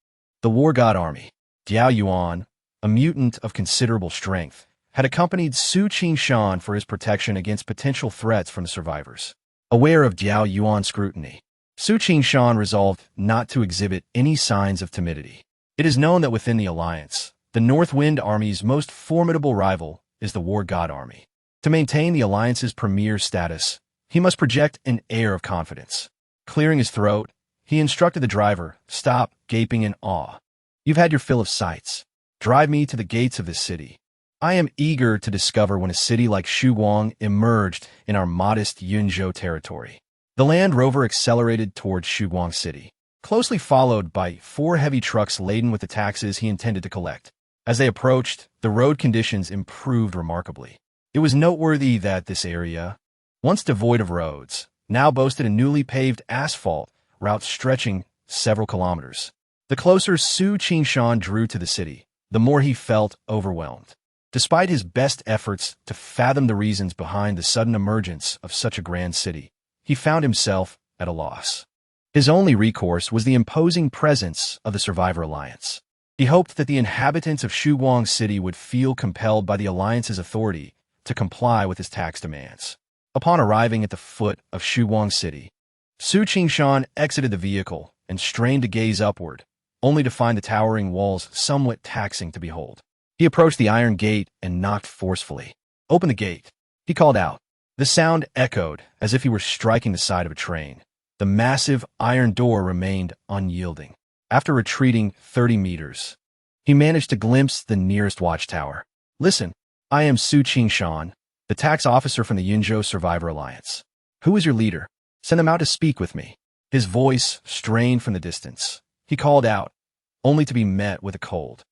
The War God Army. Jiao Yuan, a mutant of considerable strength, had accompanied Su Qingshan for his protection against potential threats from the survivors. Aware of Jiao Yuan's scrutiny, Su Qingshan resolved not to exhibit any signs of timidity. It is known that within the alliance, the North Wind Army's most formidable rival is the War God Army. To maintain the alliance's premier status, he must project an air of confidence. Clearing his throat, he instructed the driver, "Stop gaping in awe. You've had your fill of sights. Drive me to the gates of this city. I am eager to discover when a city like Shuguang emerged in our modest Yunzhou territory." The Land Rover accelerated towards Shuguang City, closely followed by 4 heavy trucks laden with the taxes he intended to collect. As they approached, the road conditions improved remarkably. It was noteworthy that this area, once devoid of roads, now boasted a newly paved asphalt route stretching several kilometers. The closer Su Qingshan drew to the city, the more he felt overwhelmed. Despite his best efforts to fathom the reasons behind the sudden emergence of such a grand city, he found himself at a loss. His only recourse was the imposing presence of the Survivor Alliance. He hoped that the inhabitants of Shuguang City would feel compelled by the Alliance's authority to comply with his tax demands. Upon arriving at the foot of Shuguang City, Su Qingshan exited the vehicle and strained to gaze upward, only to find the towering walls somewhat taxing to behold. He approached the iron gate and knocked forcefully. "Open the gate," he called out. The sound echoed as if he were striking the side of a train. The massive iron door remained unyielding. After retreating 30 meters, he managed to glimpse the nearest watchtower. "Listen, I am Su Qingshan, the tax officer from the Yunzhou Survivor Alliance. Who is your leader? Send them out to speak with me." His voice strained from the distance. He called out, only to be met with a cold,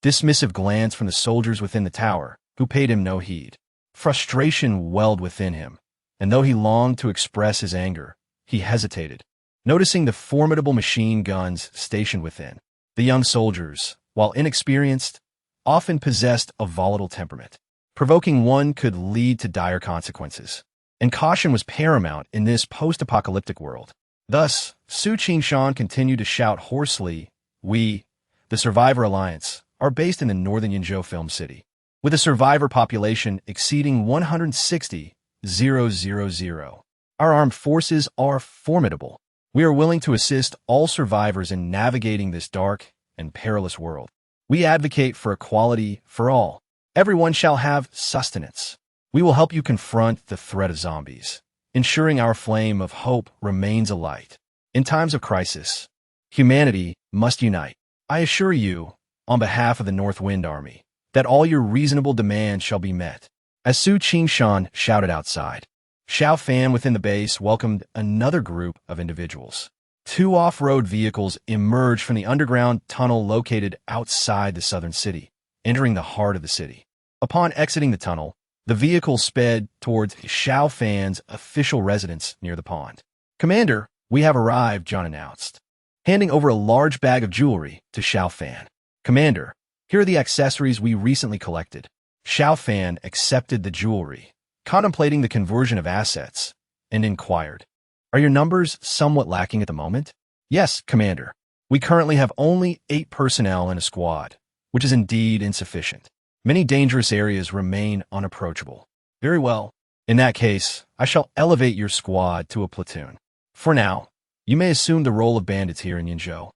dismissive glance from the soldiers within the tower, who paid him no heed. Frustration welled within him, and though he longed to express his anger, he hesitated, noticing the formidable machine guns stationed within. The young soldiers, while inexperienced, often possessed a volatile temperament. Provoking one could lead to dire consequences, and caution was paramount in this post-apocalyptic world. Thus, Su Qingshan continued to shout hoarsely, "We, the Survivor Alliance, are based in the northern Yunzhou film city, with a survivor population exceeding 160,000. Our armed forces are formidable. We are willing to assist all survivors in navigating this dark and perilous world. We advocate for equality for all. Everyone shall have sustenance. We will help you confront the threat of zombies, ensuring our flame of hope remains alight. In times of crisis, humanity must unite. I assure you, on behalf of the North Wind Army, that all your reasonable demands shall be met." As Su Qingshan shouted outside, Xiao Fan within the base welcomed another group of individuals. 2 off-road vehicles emerged from the underground tunnel located outside the southern city, entering the heart of the city. Upon exiting the tunnel, The vehicle sped towards Xiao Fan's official residence near the pond. "Commander, we have arrived," John announced, handing over a large bag of jewelry to Xiao Fan. "Commander, here are the accessories we recently collected." Xiao Fan accepted the jewelry, contemplating the conversion of assets, and inquired, "Are your numbers somewhat lacking at the moment?" "Yes, Commander. We currently have only 8 personnel in a squad, which is indeed insufficient. Many dangerous areas remain unapproachable." "Very well. In that case, I shall elevate your squad to a platoon. For now, you may assume the role of bandits here in Yinzhou."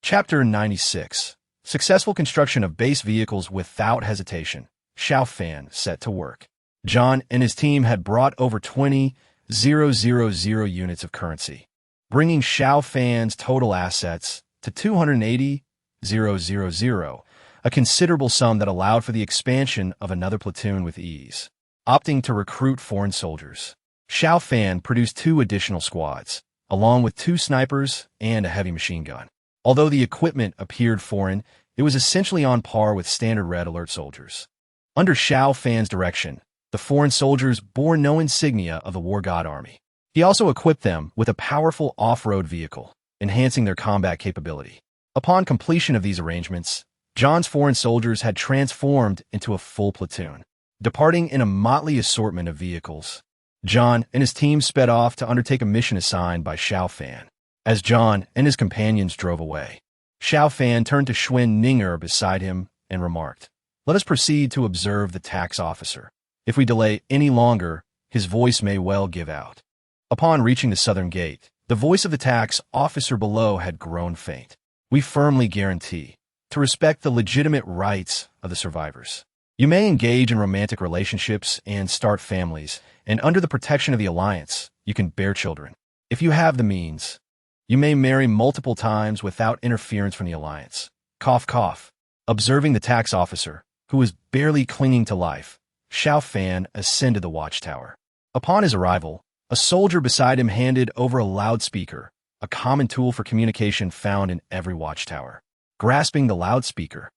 Chapter 96. Successful construction of base vehicles without hesitation. Xiao Fan set to work. John and his team had brought over 20,000 units of currency, bringing Xiao Fan's total assets to 280,000, a considerable sum that allowed for the expansion of another platoon with ease. Opting to recruit foreign soldiers, Xiao Fan produced 2 additional squads, along with 2 snipers and a heavy machine gun. Although the equipment appeared foreign, it was essentially on par with standard Red Alert soldiers. Under Xiao Fan's direction, the foreign soldiers bore no insignia of the War God Army. He also equipped them with a powerful off-road vehicle, enhancing their combat capability. Upon completion of these arrangements, John's foreign soldiers had transformed into a full platoon. Departing in a motley assortment of vehicles, John and his team sped off to undertake a mission assigned by Xiao Fan. As John and his companions drove away, Xiao Fan turned to Xuan Ninger beside him and remarked, "Let us proceed to observe the tax officer. If we delay any longer, his voice may well give out." Upon reaching the southern gate, the voice of the tax officer below had grown faint. "We firmly guarantee to respect the legitimate rights of the survivors. You may engage in romantic relationships and start families, and under the protection of the Alliance, you can bear children. If you have the means, you may marry multiple times without interference from the Alliance." Cough, cough. Observing the tax officer, who was barely clinging to life, Xiao Fan ascended the watchtower. Upon his arrival, a soldier beside him handed over a loudspeaker, a common tool for communication found in every watchtower. Grasping the loudspeaker,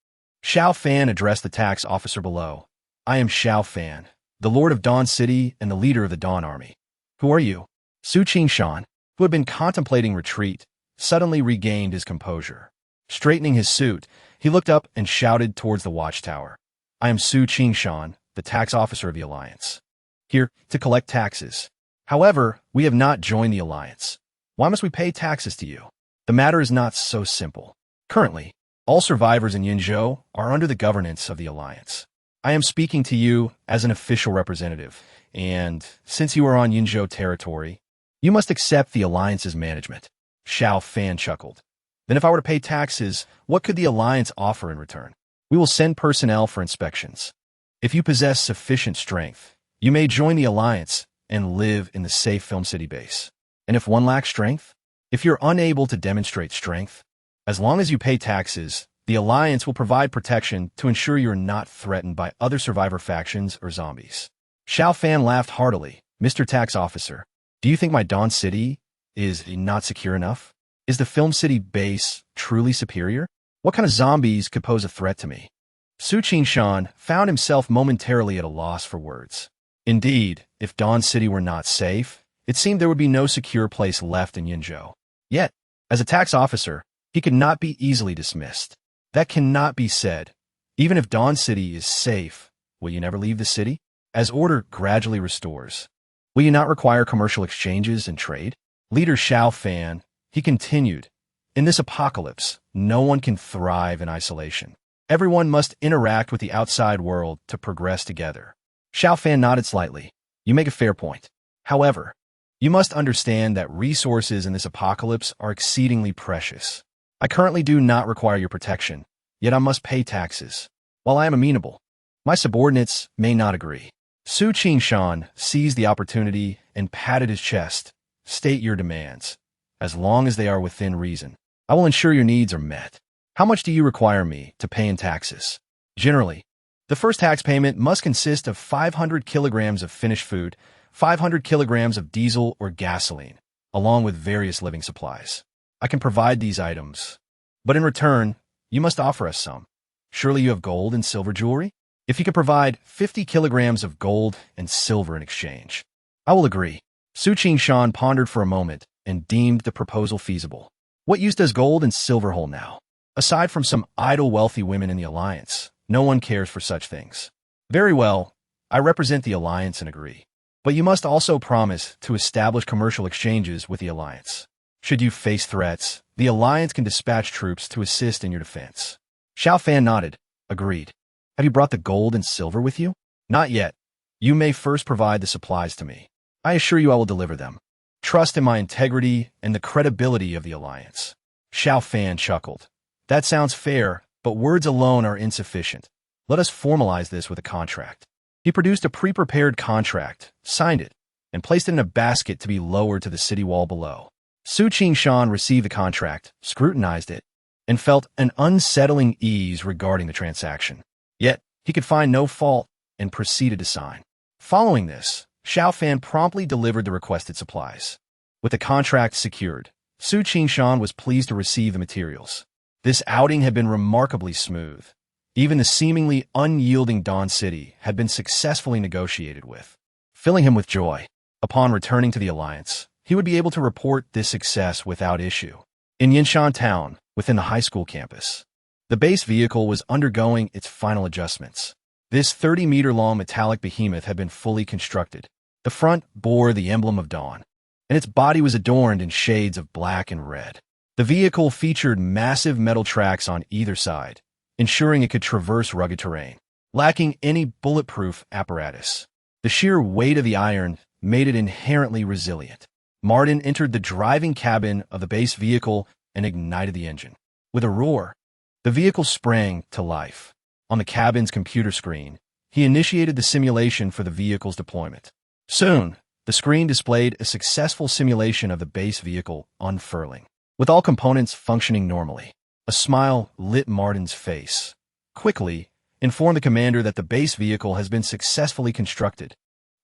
Xiao Fan addressed the tax officer below. "I am Xiao Fan, the Lord of Dawn City and the leader of the Dawn Army." "Who are you?" Su Qingshan, who had been contemplating retreat, suddenly regained his composure. Straightening his suit, he looked up and shouted towards the watchtower. "I am Su Qingshan, the tax officer of the Alliance, here to collect taxes. However, we have not joined the Alliance. Why must we pay taxes to you?" "The matter is not so simple. Currently, all survivors in Yinzhou are under the governance of the Alliance. I am speaking to you as an official representative, and since you are on Yinzhou territory, you must accept the Alliance's management." Xiao Fan chuckled. "Then if I were to pay taxes, what could the Alliance offer in return?" "We will send personnel for inspections. If you possess sufficient strength, you may join the Alliance and live in the safe Film City base. And if one lacks strength? If you're unable to demonstrate strength, as long as you pay taxes, the Alliance will provide protection to ensure you're not threatened by other survivor factions or zombies." Xiao Fan laughed heartily. "Mr. Tax Officer, do you think my Dawn City is not secure enough? Is the Film City base truly superior? What kind of zombies could pose a threat to me?" Su Qingshan found himself momentarily at a loss for words. Indeed, if Dawn City were not safe, it seemed there would be no secure place left in Yinzhou. Yet, as a tax officer, he could not be easily dismissed. "That cannot be said. Even if Dawn City is safe, will you never leave the city? As order gradually restores, will you not require commercial exchanges and trade?" Leader Xiao Fan, he continued, "In this apocalypse, no one can thrive in isolation. Everyone must interact with the outside world to progress together." Xiao Fan nodded slightly. "You make a fair point. However, you must understand that resources in this apocalypse are exceedingly precious. I currently do not require your protection, yet I must pay taxes. While I am amenable, my subordinates may not agree." Su Qingshan seized the opportunity and patted his chest. "State your demands. As long as they are within reason, I will ensure your needs are met. How much do you require me to pay in taxes?" "Generally, the first tax payment must consist of 500 kilograms of finished food, 500 kilograms of diesel or gasoline, along with various living supplies. I can provide these items, but in return, you must offer us some. Surely you have gold and silver jewelry?" if he could provide 50 kilograms of gold and silver in exchange. I will agree. Su Qingshan pondered for a moment and deemed the proposal feasible. What use does gold and silver hold now? Aside from some idle wealthy women in the alliance, no one cares for such things. Very well, I represent the alliance and agree. But you must also promise to establish commercial exchanges with the alliance. Should you face threats, the alliance can dispatch troops to assist in your defense. Xiao Fan nodded. Agreed. Have you brought the gold and silver with you? Not yet. You may first provide the supplies to me. I assure you I will deliver them. Trust in my integrity and the credibility of the alliance. Xiao Fan chuckled. That sounds fair, but words alone are insufficient. Let us formalize this with a contract. He produced a pre-prepared contract, signed it, and placed it in a basket to be lowered to the city wall below. Su Qingshan received the contract, scrutinized it, and felt an unsettling ease regarding the transaction. Yet, he could find no fault and proceeded to sign. Following this, Xiao Fan promptly delivered the requested supplies. With the contract secured, Su Qingshan was pleased to receive the materials. This outing had been remarkably smooth. Even the seemingly unyielding Dawn City had been successfully negotiated with, filling him with joy. Upon returning to the Alliance, he would be able to report this success without issue. In Yinshan Town, within the high school campus, the base vehicle was undergoing its final adjustments. This 30-meter-long metallic behemoth had been fully constructed. The front bore the emblem of Dawn, and its body was adorned in shades of black and red. The vehicle featured massive metal tracks on either side, ensuring it could traverse rugged terrain, lacking any bulletproof apparatus. The sheer weight of the iron made it inherently resilient. Martin entered the driving cabin of the base vehicle and ignited the engine. With a roar, the vehicle sprang to life. On the cabin's computer screen, he initiated the simulation for the vehicle's deployment. Soon, the screen displayed a successful simulation of the base vehicle unfurling, with all components functioning normally. A smile lit Martin's face. Quickly, informed the commander that the base vehicle has been successfully constructed.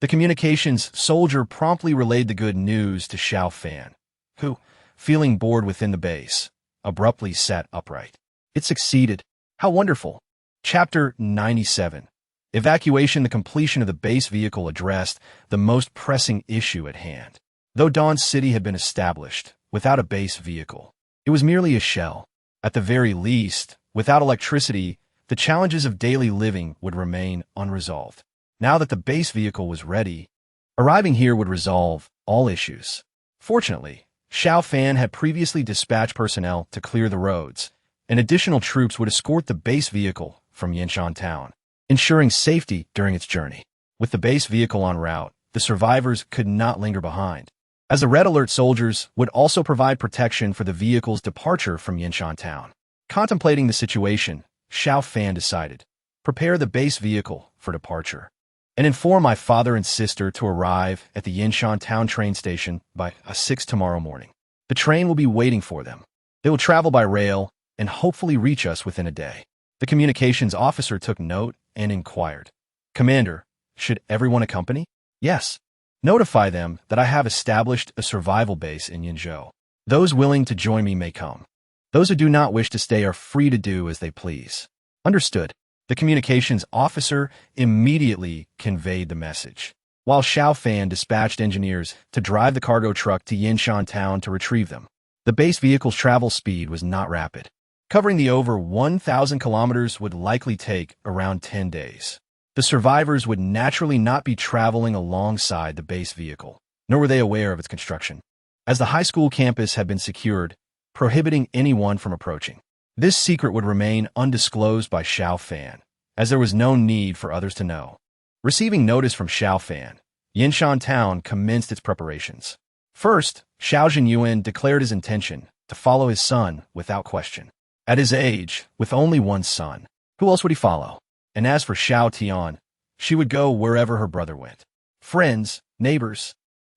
The communications soldier promptly relayed the good news to Xiao Fan, who, feeling bored within the base, abruptly sat upright. It succeeded. How wonderful! Chapter 97. Evacuation. The completion of the base vehicle addressed the most pressing issue at hand. Though Dawn City had been established without a base vehicle, it was merely a shell. At the very least, without electricity, the challenges of daily living would remain unresolved. Now that the base vehicle was ready, arriving here would resolve all issues. Fortunately, Xiao Fan had previously dispatched personnel to clear the roads, and additional troops would escort the base vehicle from Yinshan Town, ensuring safety during its journey. With the base vehicle en route, the survivors could not linger behind, as the Red Alert soldiers would also provide protection for the vehicle's departure from Yinshan Town. Contemplating the situation, Xiao Fan decided, prepare the base vehicle for departure, and inform my father and sister to arrive at the Yinshan Town train station by 6 tomorrow morning. The train will be waiting for them. They will travel by rail and hopefully reach us within a day. The communications officer took note and inquired, Commander, should everyone accompany? Yes. Notify them that I have established a survival base in Yinzhou. Those willing to join me may come. Those who do not wish to stay are free to do as they please. Understood. The communications officer immediately conveyed the message, while Xiao Fan dispatched engineers to drive the cargo truck to Yinshan Town to retrieve them. The base vehicle's travel speed was not rapid. Covering the over 1,000 kilometers would likely take around 10 days. The survivors would naturally not be traveling alongside the base vehicle, nor were they aware of its construction, as the high school campus had been secured, prohibiting anyone from approaching. This secret would remain undisclosed by Xiao Fan, as there was no need for others to know. Receiving notice from Xiao Fan, Yinshan Town commenced its preparations. First, Xiao Zhenyuan declared his intention to follow his son without question. At his age, with only one son, who else would he follow? And as for Xiao Tian, she would go wherever her brother went. Friends, neighbors,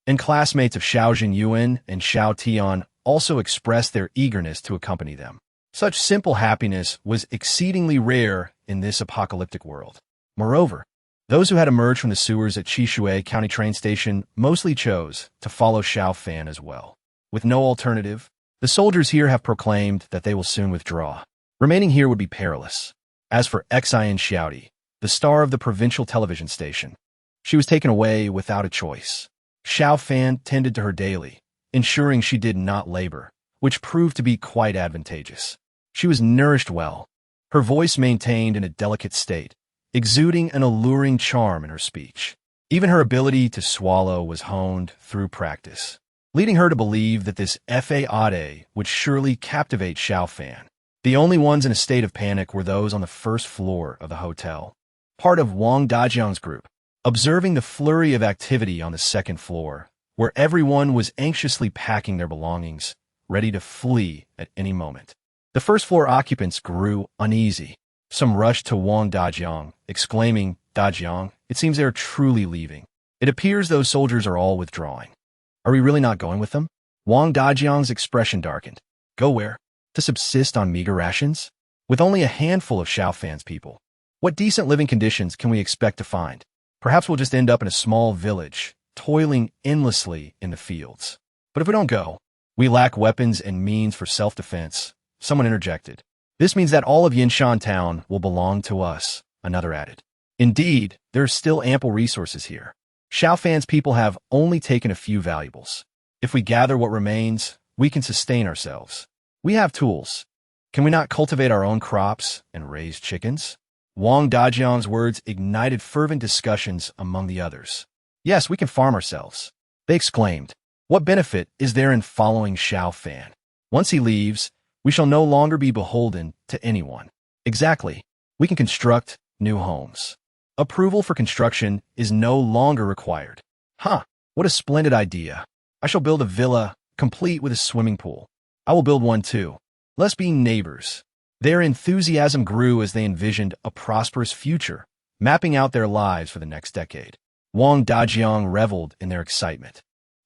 and classmates of Xiao Zhenyuan and Xiao Tian also expressed their eagerness to accompany them. Such simple happiness was exceedingly rare in this apocalyptic world. Moreover, those who had emerged from the sewers at Qishui County train station mostly chose to follow Xiao Fan as well. With no alternative, the soldiers here have proclaimed that they will soon withdraw. Remaining here would be perilous. As for Xian Xiaodi, the star of the provincial television station. She was taken away without a choice. Xiao Fan tended to her daily, ensuring she did not labor, which proved to be quite advantageous. She was nourished well, her voice maintained in a delicate state, exuding an alluring charm in her speech. Even her ability to swallow was honed through practice, leading her to believe that this fade would surely captivate Xiao Fan. The only ones in a state of panic were those on the first floor of the hotel, part of Wang Dajiang's group, observing the flurry of activity on the second floor, where everyone was anxiously packing their belongings, ready to flee at any moment. The first-floor occupants grew uneasy. Some rushed to Wang Dajiang, exclaiming, "Dajiang, it seems they are truly leaving. It appears those soldiers are all withdrawing. Are we really not going with them?" Wang Dajiang's expression darkened. "Go where? To subsist on meager rations? With only a handful of Xiao Fan's people. What decent living conditions can we expect to find? Perhaps we'll just end up in a small village, toiling endlessly in the fields. But if we don't go, we lack weapons and means for self-defense," someone interjected. "This means that all of Yinshan town will belong to us," another added. "Indeed, there are still ample resources here. Xiao Fan's people have only taken a few valuables. If we gather what remains, we can sustain ourselves. We have tools. Can we not cultivate our own crops and raise chickens?" Wang Dajiang's words ignited fervent discussions among the others. "Yes, we can farm ourselves," they exclaimed. "What benefit is there in following Xiao Fan? Once he leaves, we shall no longer be beholden to anyone." "Exactly. We can construct new homes. Approval for construction is no longer required." "Huh, what a splendid idea. I shall build a villa, complete with a swimming pool. I will build one too. Let's be neighbors." Their enthusiasm grew as they envisioned a prosperous future, mapping out their lives for the next decade. Wang Dajiang reveled in their excitement.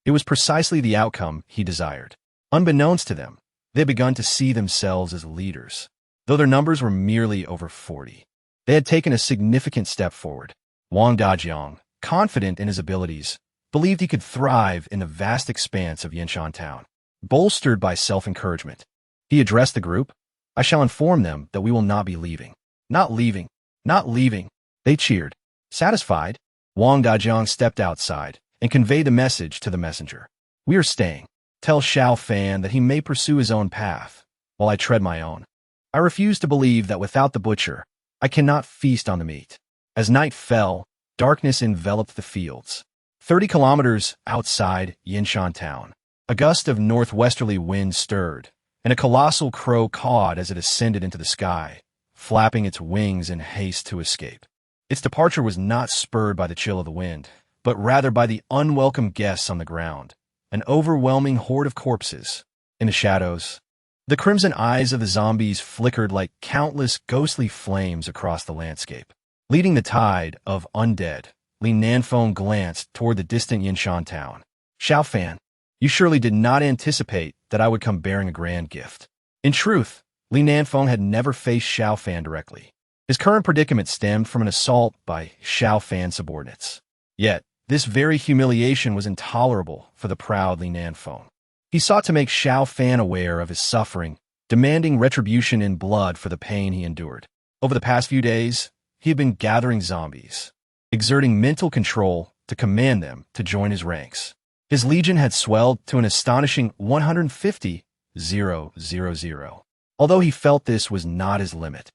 It was precisely the outcome he desired. Unbeknownst to them, they had begun to see themselves as leaders. Though their numbers were merely over 40, they had taken a significant step forward. Wang Dajiang, confident in his abilities, believed he could thrive in the vast expanse of Yinshan town. Bolstered by self-encouragement, he addressed the group. "I shall inform them that we will not be leaving." "Not leaving! Not leaving!" they cheered. Satisfied, Wang Dajiang stepped outside and conveyed the message to the messenger. "We are staying. Tell Xiao Fan that he may pursue his own path, while I tread my own. I refuse to believe that without the butcher, I cannot feast on the meat." As night fell, darkness enveloped the fields. 30 kilometers outside Yinshan town, a gust of northwesterly wind stirred, and a colossal crow cawed as it ascended into the sky, flapping its wings in haste to escape. Its departure was not spurred by the chill of the wind, but rather by the unwelcome guests on the ground, an overwhelming horde of corpses. In the shadows, the crimson eyes of the zombies flickered like countless ghostly flames across the landscape. Leading the tide of undead, Li Nanfeng glanced toward the distant Yinshan town. "Xiao Fan, you surely did not anticipate that I would come bearing a grand gift." In truth, Li Nanfeng had never faced Xiao Fan directly. His current predicament stemmed from an assault by Xiao Fan's subordinates. Yet, this very humiliation was intolerable for the proud Li Nanfeng. He sought to make Xiao Fan aware of his suffering, demanding retribution in blood for the pain he endured. Over the past few days, he had been gathering zombies, exerting mental control to command them to join his ranks. His legion had swelled to an astonishing 150,000. Although he felt this was not his limit,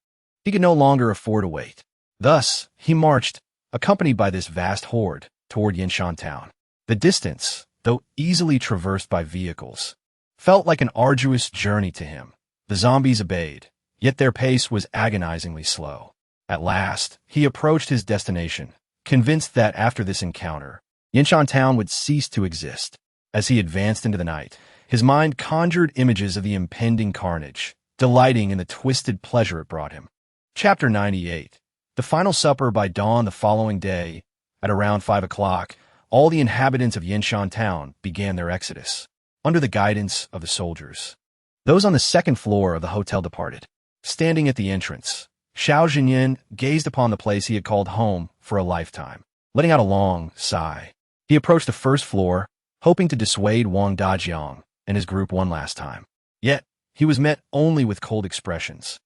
he could no longer afford to wait. Thus, he marched, accompanied by this vast horde, toward Yinshan town. The distance, though easily traversed by vehicles, felt like an arduous journey to him. The zombies obeyed, yet their pace was agonizingly slow. At last, he approached his destination, convinced that after this encounter, Yinshan town would cease to exist. As he advanced into the night, his mind conjured images of the impending carnage, delighting in the twisted pleasure it brought him. Chapter 98. The final supper. By dawn the following day, at around 5 o'clock, all the inhabitants of Yinshan town began their exodus, under the guidance of the soldiers. Those on the second floor of the hotel departed. Standing at the entrance, Xiao Zhenyan gazed upon the place he had called home for a lifetime. Letting out a long sigh, he approached the first floor, hoping to dissuade Wang Dajiang and his group one last time. Yet, he was met only with cold expressions.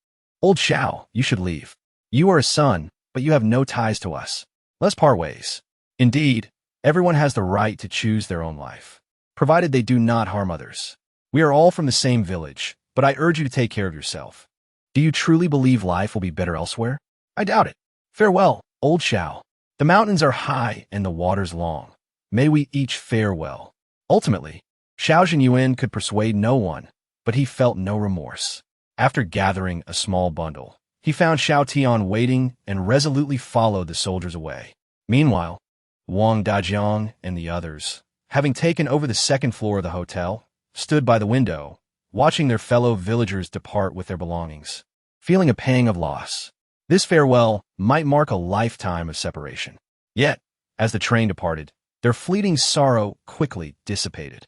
"Old Xiao, you should leave. You are a son, but you have no ties to us. Let's part ways. Indeed, everyone has the right to choose their own life, provided they do not harm others. We are all from the same village, but I urge you to take care of yourself. Do you truly believe life will be better elsewhere? I doubt it. Farewell, old Xiao. The mountains are high and the waters long. May we each fare well. Ultimately, Xiao Zhenyuan could persuade no one, but he felt no remorse. After gathering a small bundle, he found Xiao Tian waiting and resolutely followed the soldiers away. Meanwhile, Wang Dajiang and the others, having taken over the second floor of the hotel, stood by the window, watching their fellow villagers depart with their belongings, feeling a pang of loss. This farewell might mark a lifetime of separation. Yet, as the train departed, their fleeting sorrow quickly dissipated.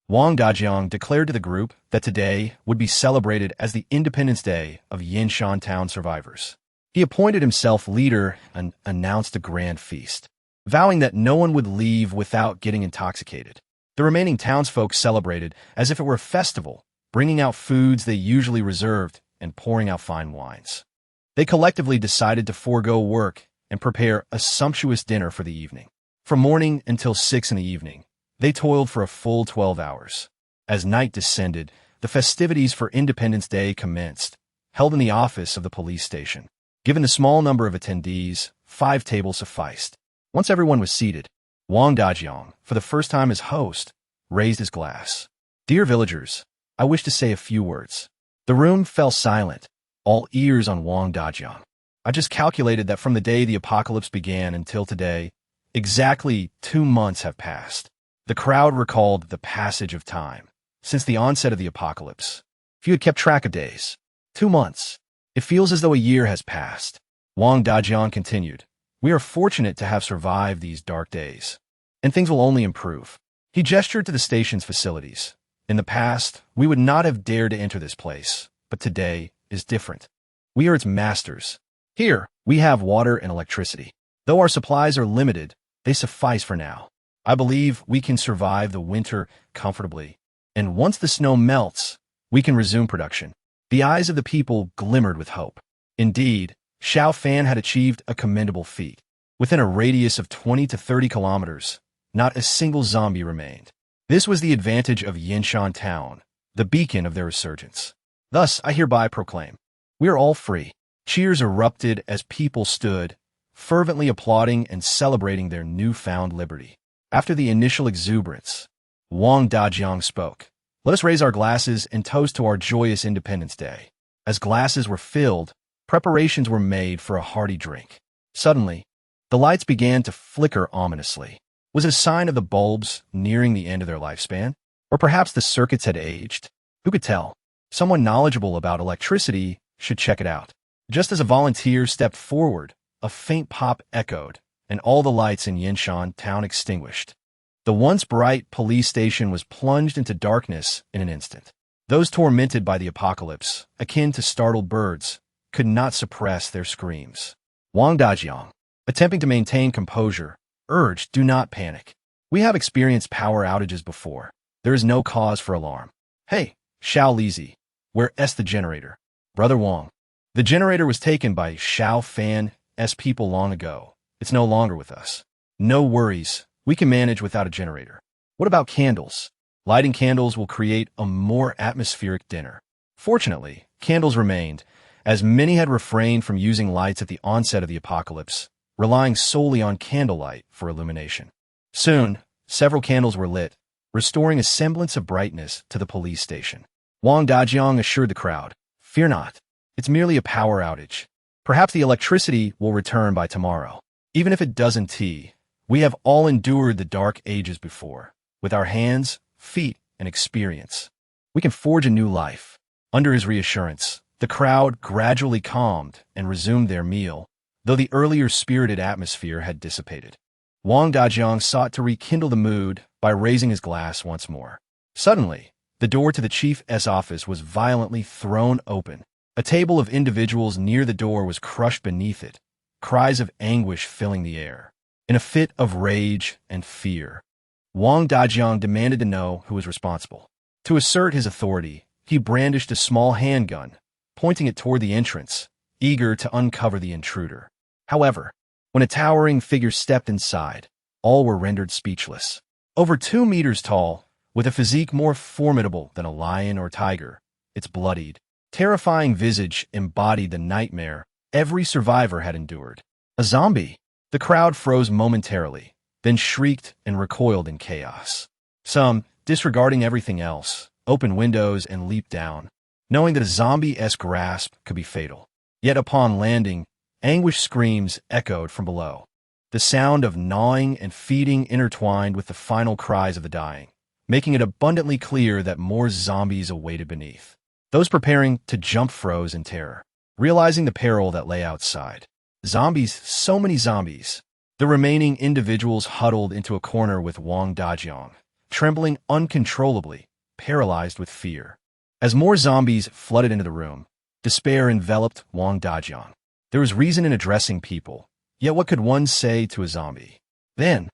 Wang Dajiang declared to the group that today would be celebrated as the Independence Day of Yinshan Town survivors. He appointed himself leader and announced a grand feast, vowing that no one would leave without getting intoxicated. The remaining townsfolk celebrated as if it were a festival, bringing out foods they usually reserved and pouring out fine wines. They collectively decided to forego work and prepare a sumptuous dinner for the evening. From morning until 6 in the evening, they toiled for a full 12 hours. As night descended, the festivities for Independence Day commenced, held in the office of the police station. Given the small number of attendees, 5 tables sufficed. Once everyone was seated, Wang Dajiang, for the first time as host, raised his glass. Dear villagers, I wish to say a few words. The room fell silent, all ears on Wang Dajiang. I just calculated that from the day the apocalypse began until today, exactly 2 months have passed. The crowd recalled the passage of time since the onset of the apocalypse. If you had kept track of days, 2 months. It feels as though a year has passed. Wang Dajiang continued, we are fortunate to have survived these dark days, and things will only improve. He gestured to the station's facilities. In the past, we would not have dared to enter this place, but today is different. We are its masters. Here, we have water and electricity. Though our supplies are limited, they suffice for now. I believe we can survive the winter comfortably, and once the snow melts, we can resume production. The eyes of the people glimmered with hope. Indeed, Xiao Fan had achieved a commendable feat. Within a radius of 20 to 30 kilometers, not a single zombie remained. This was the advantage of Yinshan Town, the beacon of their resurgence. Thus, I hereby proclaim, we are all free. Cheers erupted as people stood, fervently applauding and celebrating their newfound liberty. After the initial exuberance, Wang Dajiang spoke. Let us raise our glasses and toast to our joyous Independence Day. As glasses were filled, preparations were made for a hearty drink. Suddenly, the lights began to flicker ominously. Was it a sign of the bulbs nearing the end of their lifespan? Or perhaps the circuits had aged? Who could tell? Someone knowledgeable about electricity should check it out. Just as a volunteer stepped forward, a faint pop echoed, and all the lights in Yinshan Town extinguished. The once bright police station was plunged into darkness in an instant. Those tormented by the apocalypse, akin to startled birds, could not suppress their screams. Wang Dajiang, attempting to maintain composure, urged, do not panic. We have experienced power outages before. There is no cause for alarm. Hey, Xiao Lizi, where's the generator? Brother Wang. The generator was taken by Xiao Fan's people long ago. It's no longer with us. No worries. We can manage without a generator. What about candles? Lighting candles will create a more atmospheric dinner. Fortunately, candles remained, as many had refrained from using lights at the onset of the apocalypse, relying solely on candlelight for illumination. Soon, several candles were lit, restoring a semblance of brightness to the police station. Wang Dajiang assured the crowd, fear not. It's merely a power outage. Perhaps the electricity will return by tomorrow. Even if it doesn't, we have all endured the dark ages before. With our hands, feet, and experience, we can forge a new life. Under his reassurance, the crowd gradually calmed and resumed their meal, though the earlier spirited atmosphere had dissipated. Wang Dajiang sought to rekindle the mood by raising his glass once more. Suddenly, the door to the chief's office was violently thrown open. A table of individuals near the door was crushed beneath it, cries of anguish filling the air. In a fit of rage and fear, Wang Dajiang demanded to know who was responsible. To assert his authority, he brandished a small handgun, pointing it toward the entrance, eager to uncover the intruder. However, when a towering figure stepped inside, all were rendered speechless. Over 2 meters tall, with a physique more formidable than a lion or tiger, its bloodied, terrifying visage embodied the nightmare every survivor had endured. A zombie! The crowd froze momentarily, then shrieked and recoiled in chaos. Some, disregarding everything else, opened windows and leaped down, knowing that a zombie-esque grasp could be fatal. Yet upon landing, anguished screams echoed from below. The sound of gnawing and feeding intertwined with the final cries of the dying, making it abundantly clear that more zombies awaited beneath. Those preparing to jump froze in terror, realizing the peril that lay outside. Zombies, so many zombies. The remaining individuals huddled into a corner with Wang Dajiang, trembling uncontrollably, paralyzed with fear. As more zombies flooded into the room, despair enveloped Wang Dajiang. There was reason in addressing people, yet what could one say to a zombie? Then,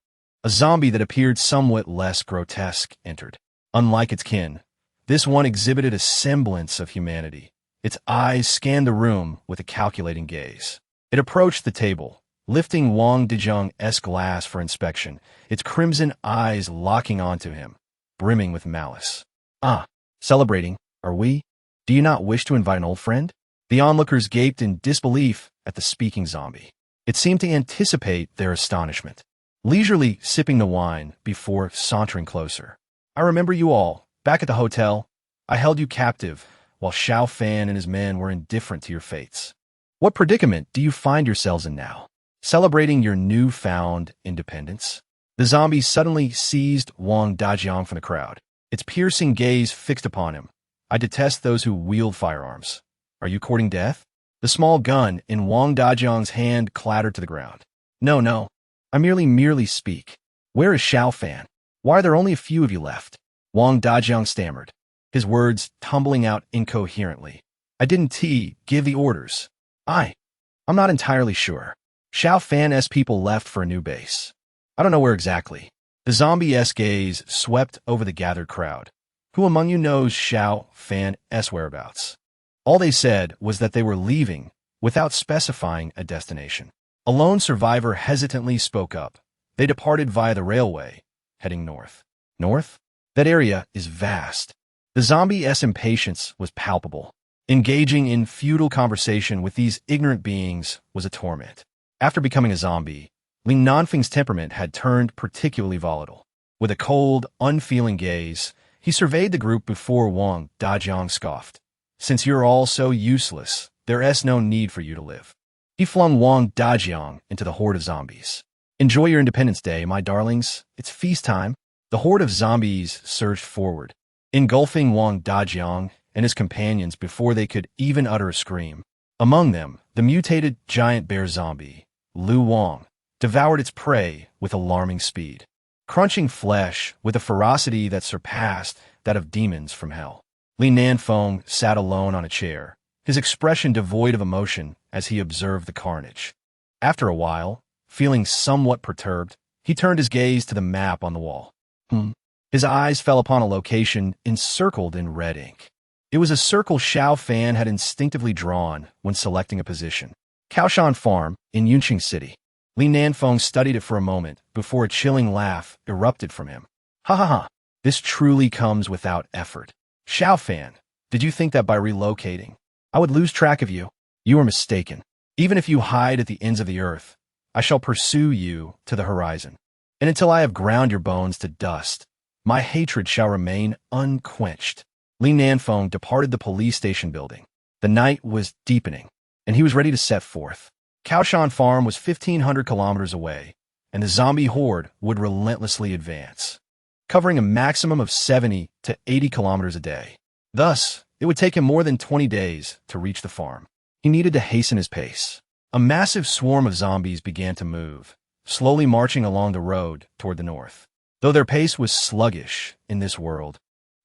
a zombie that appeared somewhat less grotesque entered. Unlike its kin, this one exhibited a semblance of humanity. Its eyes scanned the room with a calculating gaze. It approached the table, lifting Wang Dajiang's glass for inspection, its crimson eyes locking onto him, brimming with malice. "Ah, celebrating, are we? Do you not wish to invite an old friend?" The onlookers gaped in disbelief at the speaking zombie. It seemed to anticipate their astonishment, leisurely sipping the wine before sauntering closer. "I remember you all, back at the hotel. I held you captive, while Xiao Fan and his men were indifferent to your fates. What predicament do you find yourselves in now? Celebrating your newfound independence?" The zombie suddenly seized Wang Dajiang from the crowd, its piercing gaze fixed upon him. "I detest those who wield firearms. Are you courting death?" The small gun in Wang Dajiang's hand clattered to the ground. No, I merely speak. Where is Xiao Fan? Why are there only a few of you left?" Wang Dajiang stammered, his words tumbling out incoherently. "I didn't give the orders. I'm not entirely sure. Xiao Fan's people left for a new base. I don't know where exactly." The zombie-esque gaze swept over the gathered crowd. "Who among you knows Xiao Fan's whereabouts?" All they said was that they were leaving, without specifying a destination. A lone survivor hesitantly spoke up. They departed via the railway, heading north. North? That area is vast. The zombie's impatience was palpable. Engaging in futile conversation with these ignorant beings was a torment. After becoming a zombie, Li Nanfeng's temperament had turned particularly volatile. With a cold, unfeeling gaze, he surveyed the group before Wang Dajiang scoffed. "Since you're all so useless, there's no need for you to live." He flung Wang Dajiang into the horde of zombies. "Enjoy your Independence Day, my darlings. It's feast time." The horde of zombies surged forward, engulfing Wang Dajiang and his companions before they could even utter a scream. Among them, the mutated giant bear zombie, Lu Wang, devoured its prey with alarming speed, crunching flesh with a ferocity that surpassed that of demons from hell. Li Nanfeng sat alone on a chair, his expression devoid of emotion as he observed the carnage. After a while, feeling somewhat perturbed, he turned his gaze to the map on the wall. His eyes fell upon a location encircled in red ink. It was a circle Xiao Fan had instinctively drawn when selecting a position. Kaoshan Farm in Yunqing City. Li Nanfeng studied it for a moment before a chilling laugh erupted from him. "Ha ha ha, this truly comes without effort. Xiao Fan, did you think that by relocating, I would lose track of you? You are mistaken. Even if you hide at the ends of the earth, I shall pursue you to the horizon. And until I have ground your bones to dust, my hatred shall remain unquenched." Li Nanfeng departed the police station building. The night was deepening, and he was ready to set forth. Kaoshan Farm was 1,500 kilometers away, and the zombie horde would relentlessly advance, covering a maximum of 70 to 80 kilometers a day. Thus, it would take him more than 20 days to reach the farm. He needed to hasten his pace. A massive swarm of zombies began to move, slowly marching along the road toward the north. Though their pace was sluggish in this world,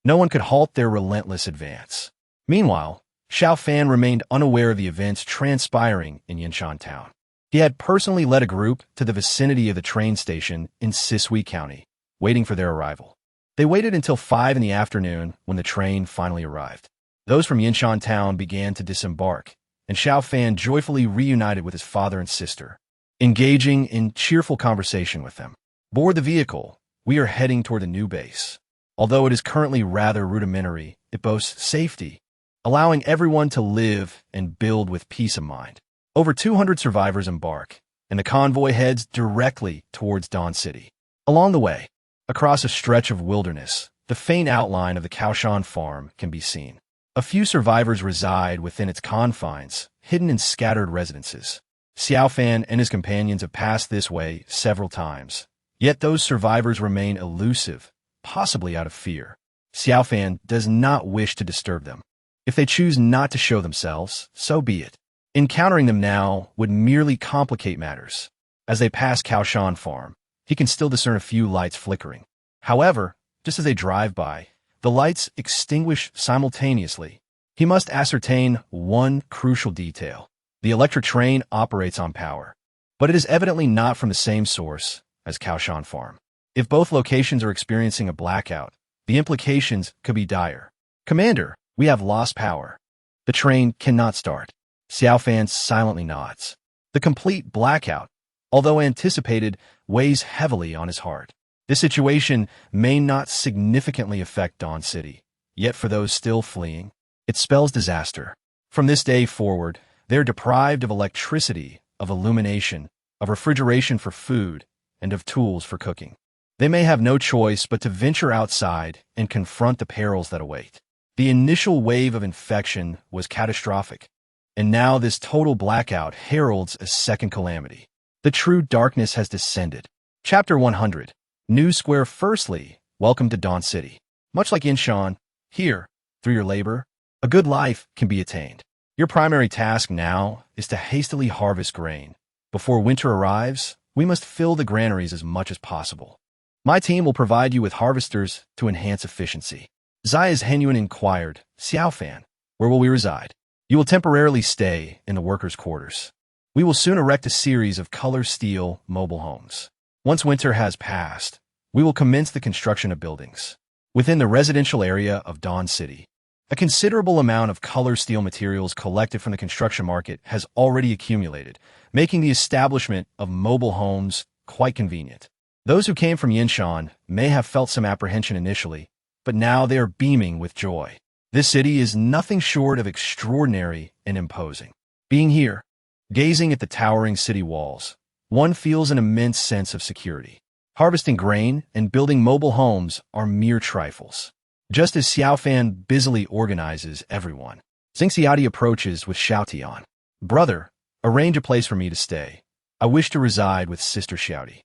no one could halt their relentless advance. Meanwhile, Xiao Fan remained unaware of the events transpiring in Yinshan Town. He had personally led a group to the vicinity of the train station in Sisui County, waiting for their arrival. They waited until 5 in the afternoon when the train finally arrived. Those from Yinshan Town began to disembark, and Xiao Fan joyfully reunited with his father and sister, engaging in cheerful conversation with them. Board the vehicle. We are heading toward the new base. Although it is currently rather rudimentary, it boasts safety, allowing everyone to live and build with peace of mind. Over 200 survivors embark, and the convoy heads directly towards Dawn City. Along the way, across a stretch of wilderness, the faint outline of the Xiao farm can be seen. A few survivors reside within its confines, hidden in scattered residences. Xiao Fan and his companions have passed this way several times, yet those survivors remain elusive, possibly out of fear. Xiao Fan does not wish to disturb them. If they choose not to show themselves, so be it. Encountering them now would merely complicate matters. As they pass Xiao farm, he can still discern a few lights flickering. However, just as they drive by, the lights extinguish simultaneously. He must ascertain one crucial detail. The electric train operates on power, but it is evidently not from the same source as Xiao farm. If both locations are experiencing a blackout, the implications could be dire. Commander, we have lost power. The train cannot start. Xiao Fan silently nods. The complete blackout, although anticipated, weighs heavily on his heart. This situation may not significantly affect Dawn City, yet for those still fleeing, it spells disaster. From this day forward, they are deprived of electricity, of illumination, of refrigeration for food, and of tools for cooking. They may have no choice but to venture outside and confront the perils that await. The initial wave of infection was catastrophic, and now this total blackout heralds a second calamity. The true darkness has descended. Chapter 100. News Square. Firstly, welcome to Dawn City. Much like Inshan, here, through your labor, a good life can be attained. Your primary task now is to hastily harvest grain. Before winter arrives, we must fill the granaries as much as possible. My team will provide you with harvesters to enhance efficiency. Zaya's Henyuan inquired, Xiao Fan, where will we reside? You will temporarily stay in the workers' quarters. We will soon erect a series of color steel mobile homes. Once winter has passed, we will commence the construction of buildings. Within the residential area of Dawn City, a considerable amount of color steel materials collected from the construction market has already accumulated, making the establishment of mobile homes quite convenient. Those who came from Yinshan may have felt some apprehension initially, but now they are beaming with joy. This city is nothing short of extraordinary and imposing. Being here, gazing at the towering city walls, one feels an immense sense of security. Harvesting grain and building mobile homes are mere trifles. Just as Xiao Fan busily organizes everyone, Xingxiadi approaches with Xiaotian. Brother, arrange a place for me to stay. I wish to reside with Sister Xiaoti.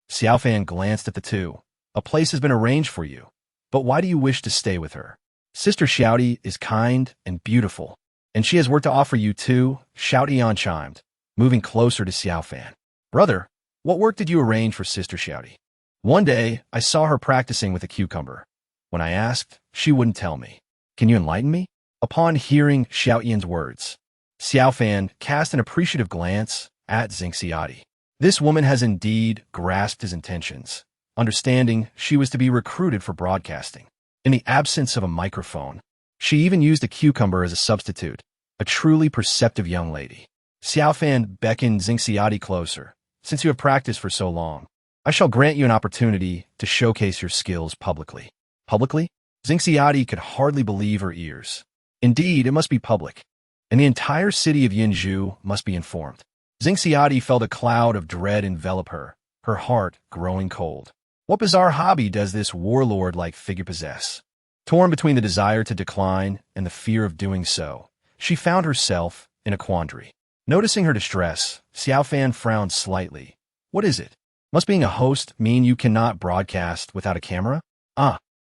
Xiao Fan glanced at the two. A place has been arranged for you. But why do you wish to stay with her? Sister Xiaoti is kind and beautiful, and she has work to offer you too, Xiaotian chimed, moving closer to Xiao Fan. Brother, what work did you arrange for Sister Xiaoti? One day, I saw her practicing with a cucumber. When I asked, she wouldn't tell me. Can you enlighten me? Upon hearing Xiaotian's words, Xiao Fan cast an appreciative glance at Xingxiadi. This woman has indeed grasped his intentions, understanding she was to be recruited for broadcasting. In the absence of a microphone, she even used a cucumber as a substitute, a truly perceptive young lady. Xiao Fan beckoned Xingxiadi closer. Since you have practiced for so long, I shall grant you an opportunity to showcase your skills publicly. Publicly? Xingxiadi could hardly believe her ears. Indeed, it must be public, and the entire city of Yinzhu must be informed. Xingxiadi felt a cloud of dread envelop her, her heart growing cold. What bizarre hobby does this warlord-like figure possess? Torn between the desire to decline and the fear of doing so, she found herself in a quandary. Noticing her distress, Xiao Fan frowned slightly. What is it? Must being a host mean you cannot broadcast without a camera?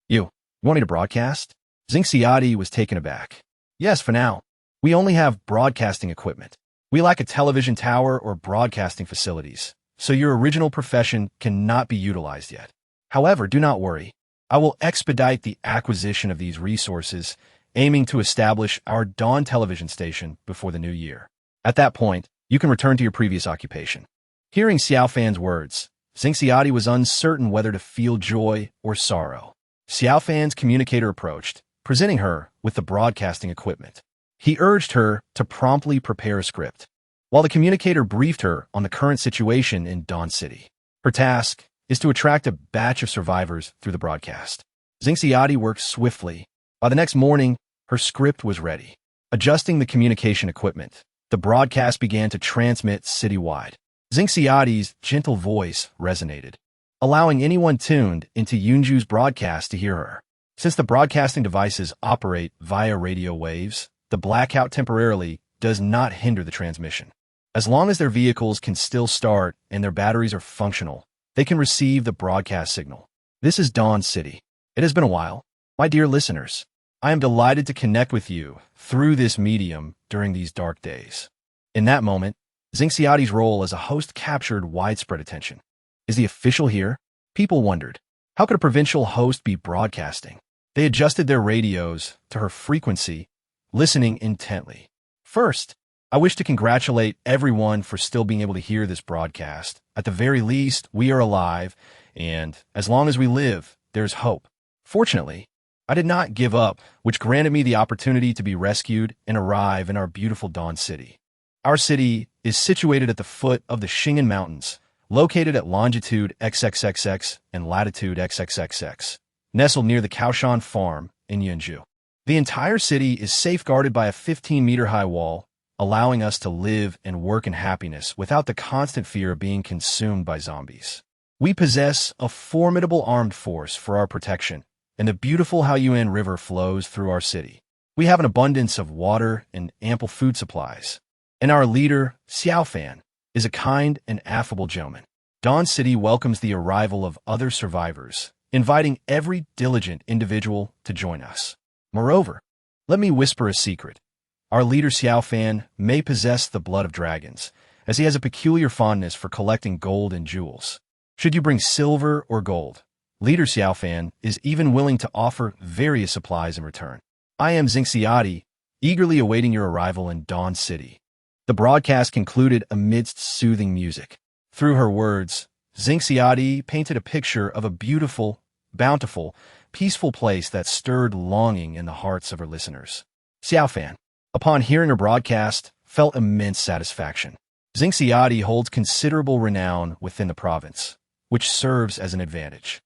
You want me to broadcast? Xingxiadi was taken aback. Yes, for now. We only have broadcasting equipment. We lack a television tower or broadcasting facilities, so your original profession cannot be utilized yet. However, do not worry. I will expedite the acquisition of these resources, aiming to establish our Dawn television station before the new year. At that point, you can return to your previous occupation. Hearing Xiao Fan's words, Xingxiadi was uncertain whether to feel joy or sorrow. Xiao Fan's communicator approached, presenting her with the broadcasting equipment. He urged her to promptly prepare a script, while the communicator briefed her on the current situation in Dawn City. Her task is to attract a batch of survivors through the broadcast. Xiaofan worked swiftly. By the next morning, her script was ready. Adjusting the communication equipment, the broadcast began to transmit citywide. Xiaofan's gentle voice resonated, allowing anyone tuned into Yunju's broadcast to hear her. Since the broadcasting devices operate via radio waves, the blackout temporarily does not hinder the transmission. As long as their vehicles can still start and their batteries are functional, they can receive the broadcast signal. This is Dawn City. It has been a while. My dear listeners, I am delighted to connect with you through this medium during these dark days. In that moment, Xiaofan's role as a host captured widespread attention. Is the official here? People wondered, how could a provincial host be broadcasting? They adjusted their radios to her frequency, listening intently. First, I wish to congratulate everyone for still being able to hear this broadcast. At the very least, we are alive, and as long as we live, there's hope. Fortunately, I did not give up, which granted me the opportunity to be rescued and arrive in our beautiful Dawn City. Our city is situated at the foot of the Xing'an Mountains, located at longitude XXXX and latitude XXXX, nestled near the Kaoshan farm in Yunju. The entire city is safeguarded by a 15-meter-high wall, allowing us to live and work in happiness without the constant fear of being consumed by zombies. We possess a formidable armed force for our protection, and the beautiful Haoyuan River flows through our city. We have an abundance of water and ample food supplies. And our leader, Xiao Fan, is a kind and affable gentleman. Dawn City welcomes the arrival of other survivors, inviting every diligent individual to join us. Moreover, let me whisper a secret. Our leader Xiao Fan may possess the blood of dragons, as he has a peculiar fondness for collecting gold and jewels. Should you bring silver or gold, Leader Xiao Fan is even willing to offer various supplies in return. I am Xiaofan, eagerly awaiting your arrival in Dawn City. The broadcast concluded amidst soothing music. Through her words, Xiaofan painted a picture of a beautiful, bountiful, peaceful place that stirred longing in the hearts of her listeners. Xiao Fan, upon hearing her broadcast, felt immense satisfaction. Xiaofan holds considerable renown within the province, which serves as an advantage.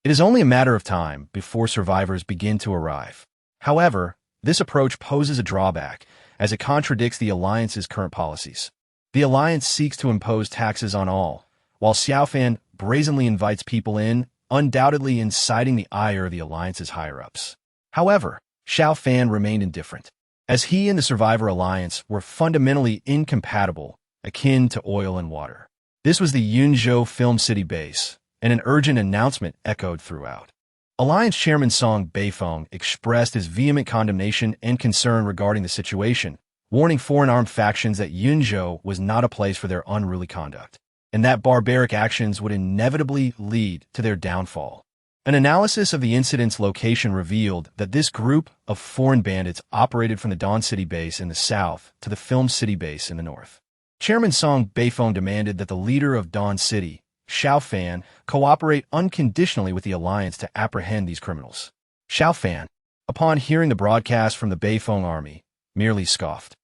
It is only a matter of time before survivors begin to arrive. However, this approach poses a drawback, as it contradicts the Alliance's current policies. The Alliance seeks to impose taxes on all, while Xiao Fan brazenly invites people in, undoubtedly inciting the ire of the Alliance's higher-ups. However, Xiao Fan remained indifferent, as he and the Survivor Alliance were fundamentally incompatible, akin to oil and water. This was the Yunzhou Film City base, and an urgent announcement echoed throughout. Alliance Chairman Song Beifeng expressed his vehement condemnation and concern regarding the situation, warning foreign armed factions that Yunzhou was not a place for their unruly conduct, and that barbaric actions would inevitably lead to their downfall. An analysis of the incident's location revealed that this group of foreign bandits operated from the Dawn City base in the south to the Film City base in the north. Chairman Song Beifeng demanded that the leader of Dawn City, Xiao Fan, cooperate unconditionally with the Alliance to apprehend these criminals. Xiao Fan, upon hearing the broadcast from the Beifeng army, merely scoffed.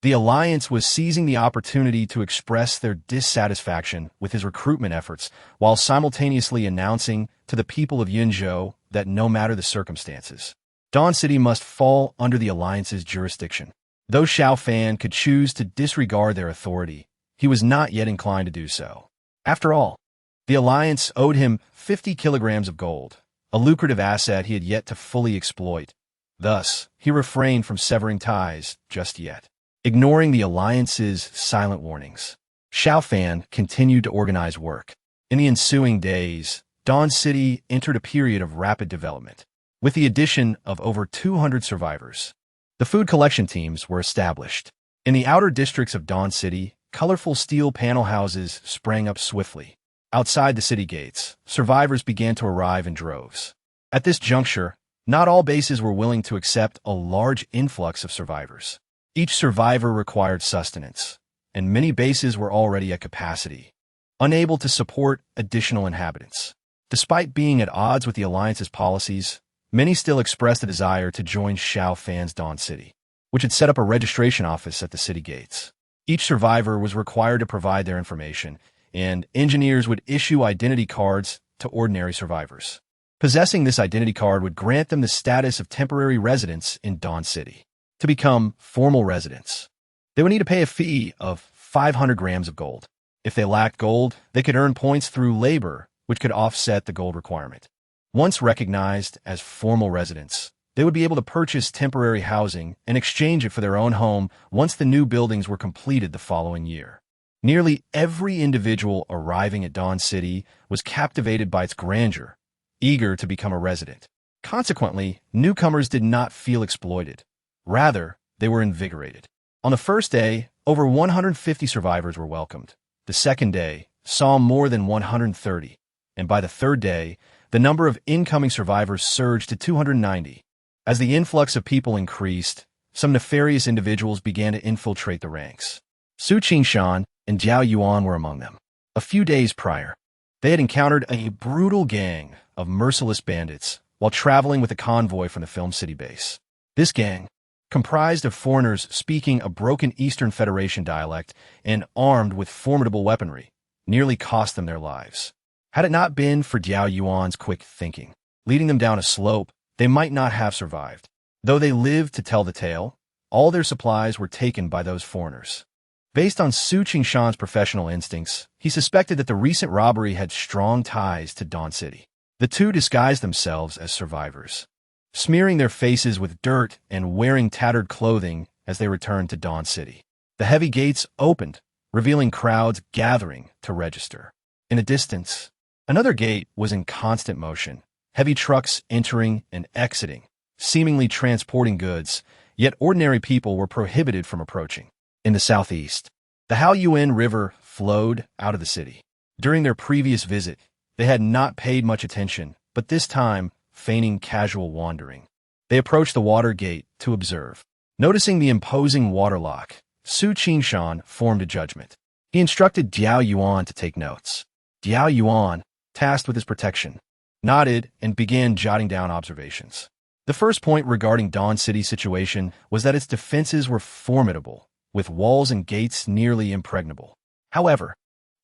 The Alliance was seizing the opportunity to express their dissatisfaction with his recruitment efforts, while simultaneously announcing to the people of Yunzhou that no matter the circumstances, Dawn City must fall under the Alliance's jurisdiction. Though Xiao Fan could choose to disregard their authority, he was not yet inclined to do so. After all, the Alliance owed him 50 kilograms of gold, a lucrative asset he had yet to fully exploit. Thus, he refrained from severing ties just yet. Ignoring the Alliance's silent warnings, Xiao Fan continued to organize work. In the ensuing days, Dawn City entered a period of rapid development. With the addition of over 200 survivors, the food collection teams were established. In the outer districts of Dawn City, colorful steel panel houses sprang up swiftly. Outside the city gates, survivors began to arrive in droves. At this juncture, not all bases were willing to accept a large influx of survivors. Each survivor required sustenance, and many bases were already at capacity, unable to support additional inhabitants. Despite being at odds with the Alliance's policies, many still expressed a desire to join Xiao Fan's Dawn City. which had set up a registration office at the city gates. Each survivor was required to provide their information, and engineers would issue identity cards to ordinary survivors. Possessing this identity card would grant them the status of temporary residents in Dawn City. To become formal residents, they would need to pay a fee of 500 grams of gold. If they lacked gold, they could earn points through labor, which could offset the gold requirement. Once recognized as formal residents, they would be able to purchase temporary housing and exchange it for their own home once the new buildings were completed the following year. Nearly every individual arriving at Dawn City was captivated by its grandeur, eager to become a resident. Consequently, newcomers did not feel exploited. Rather, they were invigorated. On the first day, over 150 survivors were welcomed. The second day saw more than 130, and by the third day, the number of incoming survivors surged to 290. As the influx of people increased, some nefarious individuals began to infiltrate the ranks. Su Qingshan and Jiao Yuan were among them. A few days prior, they had encountered a brutal gang of merciless bandits while traveling with a convoy from the Film City base. This gang, comprised of foreigners speaking a broken Eastern Federation dialect and armed with formidable weaponry, nearly cost them their lives. Had it not been for Jiao Yuan's quick thinking, leading them down a slope, they might not have survived. Though they lived to tell the tale, all their supplies were taken by those foreigners. Based on Su Qingshan's professional instincts, he suspected that the recent robbery had strong ties to Dawn City. The two disguised themselves as survivors, smearing their faces with dirt and wearing tattered clothing as they returned to Dawn City. The heavy gates opened, revealing crowds gathering to register. In the distance, another gate was in constant motion, heavy trucks entering and exiting, seemingly transporting goods, yet ordinary people were prohibited from approaching. In the southeast, the Haoyuan River flowed out of the city. During their previous visit, they had not paid much attention, but this time, feigning casual wandering, they approached the water gate to observe. Noticing the imposing waterlock, Su Qingshan formed a judgment. He instructed Jiao Yuan to take notes. Jiao Yuan, tasked with his protection, nodded and began jotting down observations. The first point regarding Dawn City's situation was that its defenses were formidable, with walls and gates nearly impregnable. However,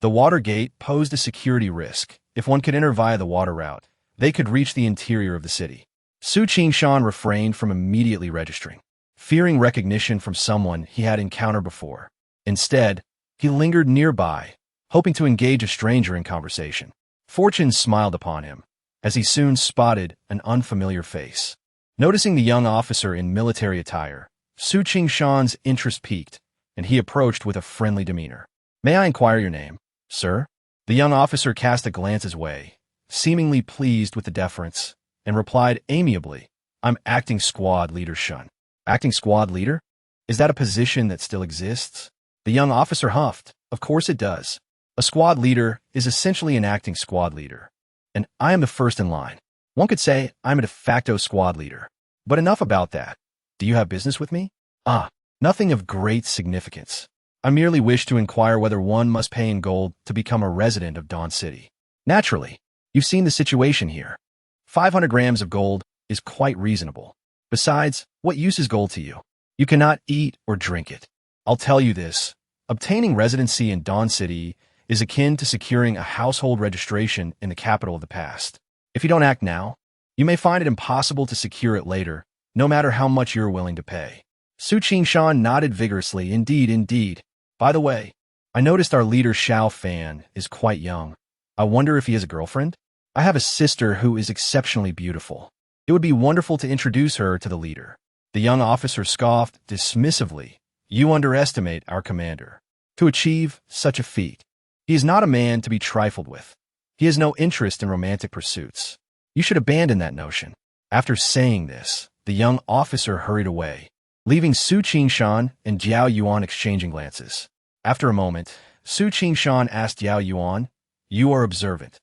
the water gate posed a security risk. If one could enter via the water route, they could reach the interior of the city. Su Qingshan refrained from immediately registering, fearing recognition from someone he had encountered before. Instead, he lingered nearby, hoping to engage a stranger in conversation. Fortune smiled upon him, as he soon spotted an unfamiliar face. Noticing the young officer in military attire, Su Qingshan's interest piqued, and he approached with a friendly demeanor. "May I inquire your name, sir?" The young officer cast a glance his way, seemingly pleased with the deference, and replied amiably, "I'm acting squad leader Shun." "Acting squad leader? Is that a position that still exists?" The young officer huffed. "Of course it does. A squad leader is essentially an acting squad leader, and I am the first in line. One could say I'm a de facto squad leader. But enough about that. Do you have business with me?" "Ah, nothing of great significance. I merely wish to inquire whether one must pay in gold to become a resident of Dawn City." "Naturally. You've seen the situation here. 500 grams of gold is quite reasonable. Besides, what use is gold to you? You cannot eat or drink it. I'll tell you this. Obtaining residency in Dawn City is akin to securing a household registration in the capital of the past. If you don't act now, you may find it impossible to secure it later, no matter how much you're willing to pay." Su Qingshan nodded vigorously. Indeed. By the way, I noticed our leader Xiao Fan is quite young. I wonder if he has a girlfriend? I have a sister who is exceptionally beautiful. It would be wonderful to introduce her to the leader." The young officer scoffed dismissively. "You underestimate our commander. To achieve such a feat, he is not a man to be trifled with. He has no interest in romantic pursuits. You should abandon that notion." After saying this, the young officer hurried away, leaving Su Qingshan and Jiao Yuan exchanging glances. After a moment, Su Qingshan asked Jiao Yuan, "You are observant.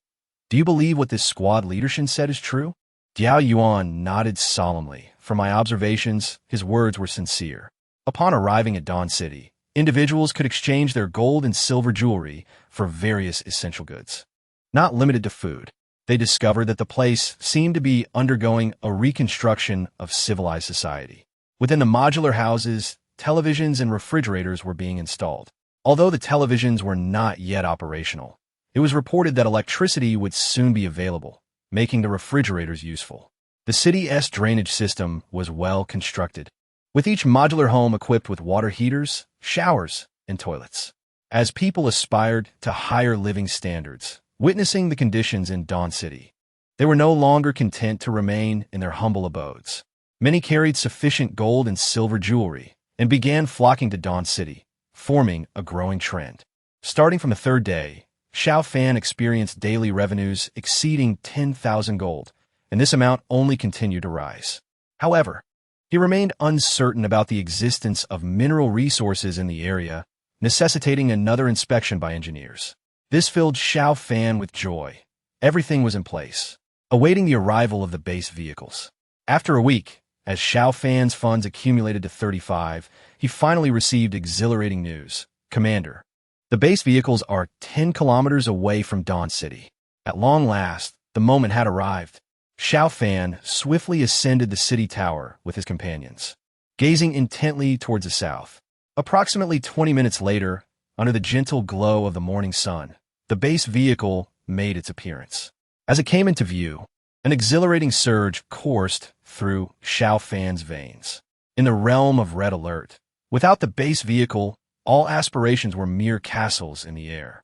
Do you believe what this squad leadership said is true?" Jiao Yuan nodded solemnly. "From my observations, his words were sincere." Upon arriving at Dawn City, individuals could exchange their gold and silver jewelry for various essential goods. Not limited to food, they discovered that the place seemed to be undergoing a reconstruction of civilized society. Within the modular houses, televisions and refrigerators were being installed. Although the televisions were not yet operational, it was reported that electricity would soon be available, making the refrigerators useful. The city's drainage system was well constructed, with each modular home equipped with water heaters, showers, and toilets. As people aspired to higher living standards, witnessing the conditions in Dawn City, they were no longer content to remain in their humble abodes. Many carried sufficient gold and silver jewelry and began flocking to Dawn City, forming a growing trend. Starting from the third day, Xiao Fan experienced daily revenues exceeding 10,000 gold, and this amount only continued to rise. However, he remained uncertain about the existence of mineral resources in the area, necessitating another inspection by engineers. This filled Xiao Fan with joy. Everything was in place, awaiting the arrival of the base vehicles. After a week, as Xiao Fan's funds accumulated to 35, he finally received exhilarating news. Commander, the base vehicles are 10 kilometers away from Dawn City. At long last, the moment had arrived. Xiao Fan swiftly ascended the city tower with his companions, gazing intently towards the south. Approximately 20 minutes later, under the gentle glow of the morning sun, the base vehicle made its appearance. As it came into view, an exhilarating surge coursed through Xiao Fan's veins. In the realm of red alert, without the base vehicle, all aspirations were mere castles in the air.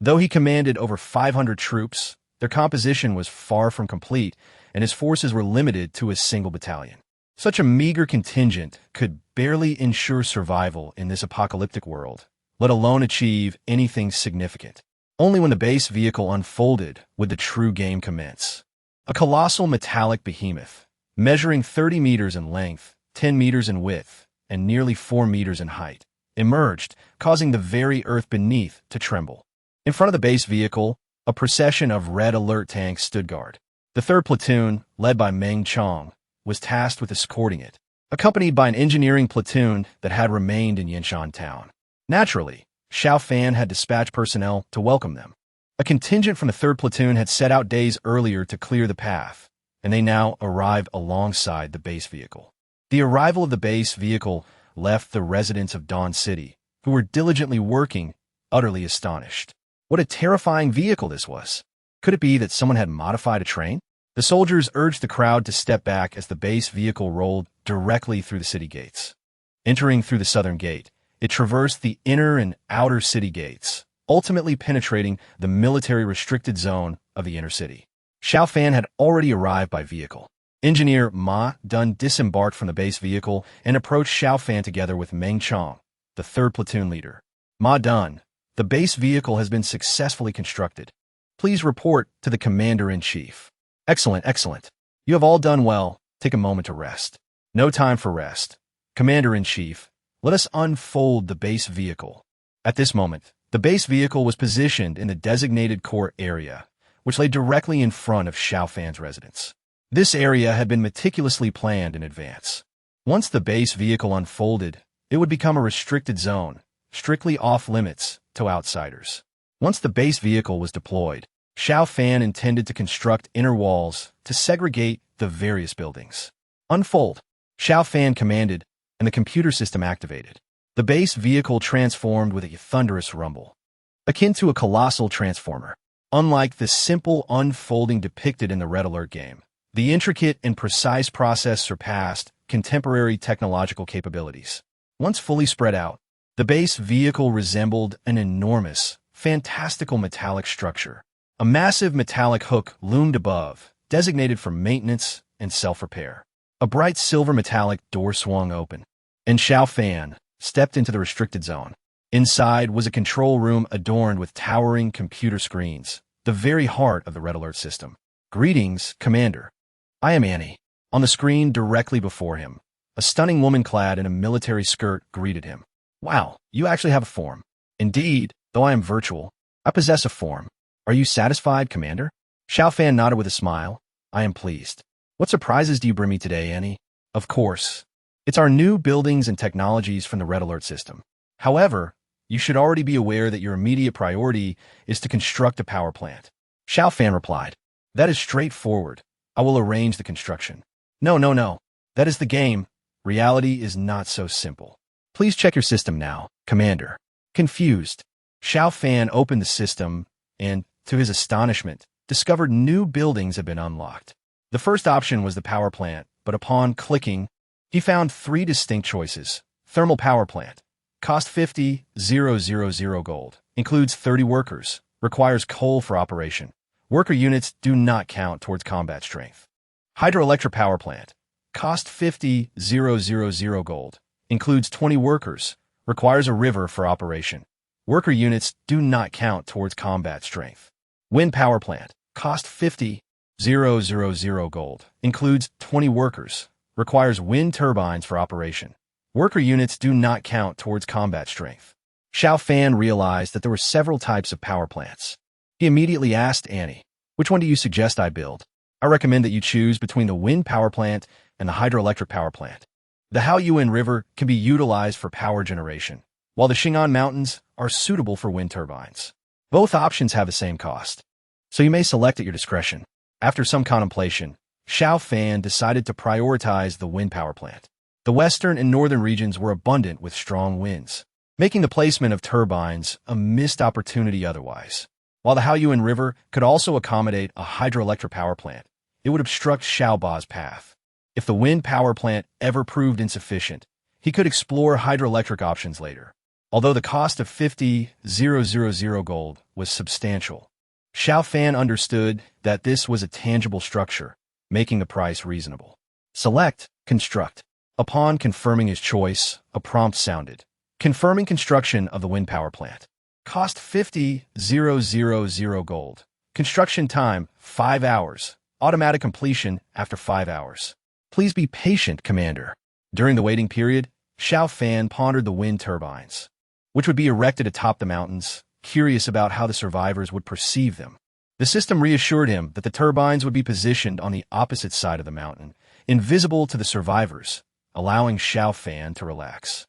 Though he commanded over 500 troops, their composition was far from complete, and his forces were limited to a single battalion. Such a meager contingent could barely ensure survival in this apocalyptic world, let alone achieve anything significant. Only when the base vehicle unfolded would the true game commence. A colossal metallic behemoth, measuring 30 meters in length, 10 meters in width, and nearly 4 meters in height, emerged, causing the very earth beneath to tremble. In front of the base vehicle, a procession of red alert tanks stood guard. The 3rd platoon, led by Meng Chong, was tasked with escorting it, accompanied by an engineering platoon that had remained in Yanshan town. Naturally, Xiao Fan had dispatched personnel to welcome them. A contingent from the 3rd platoon had set out days earlier to clear the path, and they now arrived alongside the base vehicle. The arrival of the base vehicle left the residents of Dawn City, who were diligently working, utterly astonished. What a terrifying vehicle this was! Could it be that someone had modified a train? The soldiers urged the crowd to step back as the base vehicle rolled directly through the city gates. Entering through the southern gate, it traversed the inner and outer city gates, ultimately penetrating the military-restricted zone of the inner city. Xiao Fan had already arrived by vehicle. Engineer Ma Dun disembarked from the base vehicle and approached Xiao Fan together with Meng Chong, the 3rd platoon leader. Ma Dun, the base vehicle has been successfully constructed. Please report to the commander-in-chief. Excellent, excellent. You have all done well. Take a moment to rest. No time for rest. Commander-in-chief, let us unfold the base vehicle. At this moment, the base vehicle was positioned in the designated core area, which lay directly in front of Xiao Fan's residence. This area had been meticulously planned in advance. Once the base vehicle unfolded, it would become a restricted zone, strictly off-limits to outsiders. Once the base vehicle was deployed, Xiao Fan intended to construct inner walls to segregate the various buildings. Unfold, Xiao Fan commanded, and the computer system activated. The base vehicle transformed with a thunderous rumble, akin to a colossal transformer. Unlike the simple unfolding depicted in the Red Alert game, the intricate and precise process surpassed contemporary technological capabilities. Once fully spread out, the base vehicle resembled an enormous, fantastical metallic structure. A massive metallic hook loomed above, designated for maintenance and self-repair. A bright silver metallic door swung open, and Xiao Fan stepped into the restricted zone. Inside was a control room adorned with towering computer screens, the very heart of the Red Alert system. Greetings, Commander. I am Annie. On the screen directly before him, a stunning woman clad in a military skirt greeted him. Wow, you actually have a form. Indeed, though I am virtual, I possess a form. Are you satisfied, Commander? Xiao Fan nodded with a smile. I am pleased. What surprises do you bring me today, Annie? Of course. It's our new buildings and technologies from the Red Alert system. However, you should already be aware that your immediate priority is to construct a power plant. Xiao Fan replied. That is straightforward. I will arrange the construction. No. That is the game. reality is not so simple. Please check your system now, Commander. Confused, Xiao Fan opened the system and, to his astonishment, discovered new buildings had been unlocked. The first option was the power plant, but upon clicking, he found three distinct choices. Thermal power plant. Cost 50,000 gold. Includes 30 workers. Requires coal for operation. Worker units do not count towards combat strength. Hydroelectric power plant. Cost 50,000 gold. Includes 20 workers. Requires a river for operation. Worker units do not count towards combat strength. Wind power plant. Cost 50,000 gold. Includes 20 workers. Requires wind turbines for operation. Worker units do not count towards combat strength. Xiao Fan realized that there were several types of power plants. He immediately asked Annie, "Which one do you suggest I build?" "I recommend that you choose between the wind power plant and the hydroelectric power plant. The Haoyuan River can be utilized for power generation, while the Xing'an Mountains are suitable for wind turbines. Both options have the same cost, so you may select at your discretion." After some contemplation, Xiao Fan decided to prioritize the wind power plant. The western and northern regions were abundant with strong winds, making the placement of turbines a missed opportunity otherwise. While the Haoyuan River could also accommodate a hydroelectric power plant, it would obstruct Xiaoba's path. If the wind power plant ever proved insufficient, he could explore hydroelectric options later. Although the cost of 50,000 gold was substantial, Xiao Fan understood that this was a tangible structure, making the price reasonable. Select, construct. Upon confirming his choice, a prompt sounded, confirming construction of the wind power plant. Cost 50,000 gold. Construction time, 5 hours. Automatic completion after 5 hours. Please be patient, Commander. During the waiting period, Xiao Fan pondered the wind turbines, which would be erected atop the mountains, curious about how the survivors would perceive them. The system reassured him that the turbines would be positioned on the opposite side of the mountain, invisible to the survivors, allowing Xiao Fan to relax.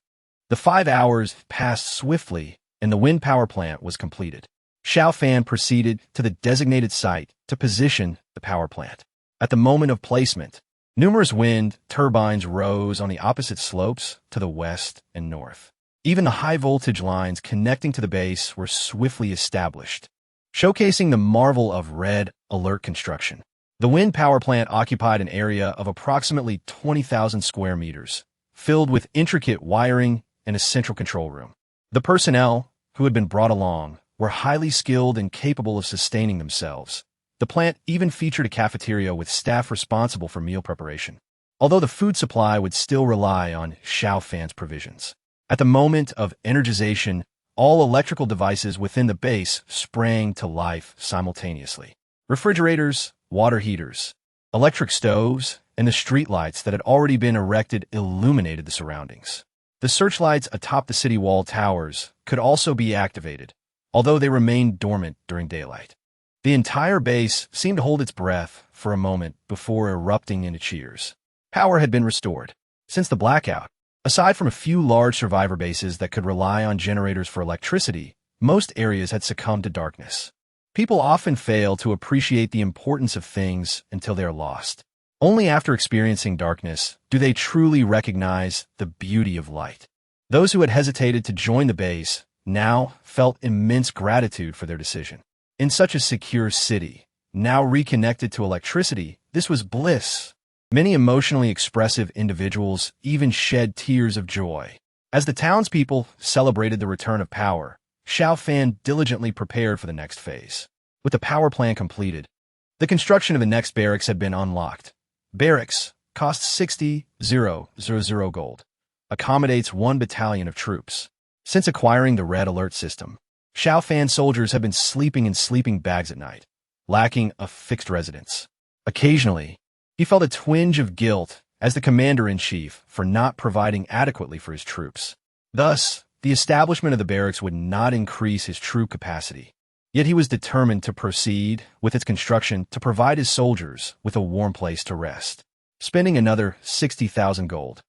The 5 hours passed swiftly, and the wind power plant was completed. Xiao Fan proceeded to the designated site to position the power plant. At the moment of placement, numerous wind turbines rose on the opposite slopes to the west and north. Even the high-voltage lines connecting to the base were swiftly established, showcasing the marvel of red alert construction. The wind power plant occupied an area of approximately 20,000 square meters, filled with intricate wiring and a central control room. The personnel, who had been brought along, were highly skilled and capable of sustaining themselves. The plant even featured a cafeteria with staff responsible for meal preparation, although the food supply would still rely on Xiao Fan's provisions. At the moment of energization, all electrical devices within the base sprang to life simultaneously. Refrigerators, water heaters, electric stoves, and the streetlights that had already been erected illuminated the surroundings. The searchlights atop the city wall towers could also be activated, although they remained dormant during daylight. The entire base seemed to hold its breath for a moment before erupting into cheers. Power had been restored. Since the blackout, aside from a few large survivor bases that could rely on generators for electricity, most areas had succumbed to darkness. People often fail to appreciate the importance of things until they are lost. Only after experiencing darkness do they truly recognize the beauty of light. Those who had hesitated to join the base now felt immense gratitude for their decision. In such a secure city, now reconnected to electricity, this was bliss. Many emotionally expressive individuals even shed tears of joy. As the townspeople celebrated the return of power, Xiao Fan diligently prepared for the next phase. With the power plant completed, the construction of the next barracks had been unlocked. Barracks cost 60,000 gold. Accommodates 1 battalion of troops. Since acquiring the red alert system, Xiao Fan soldiers have been sleeping in sleeping bags at night, lacking a fixed residence. Occasionally, he felt a twinge of guilt as the commander-in-chief for not providing adequately for his troops. Thus, the establishment of the barracks would not increase his troop capacity. Yet he was determined to proceed with its construction to provide his soldiers with a warm place to rest. Spending another 60,000 gold,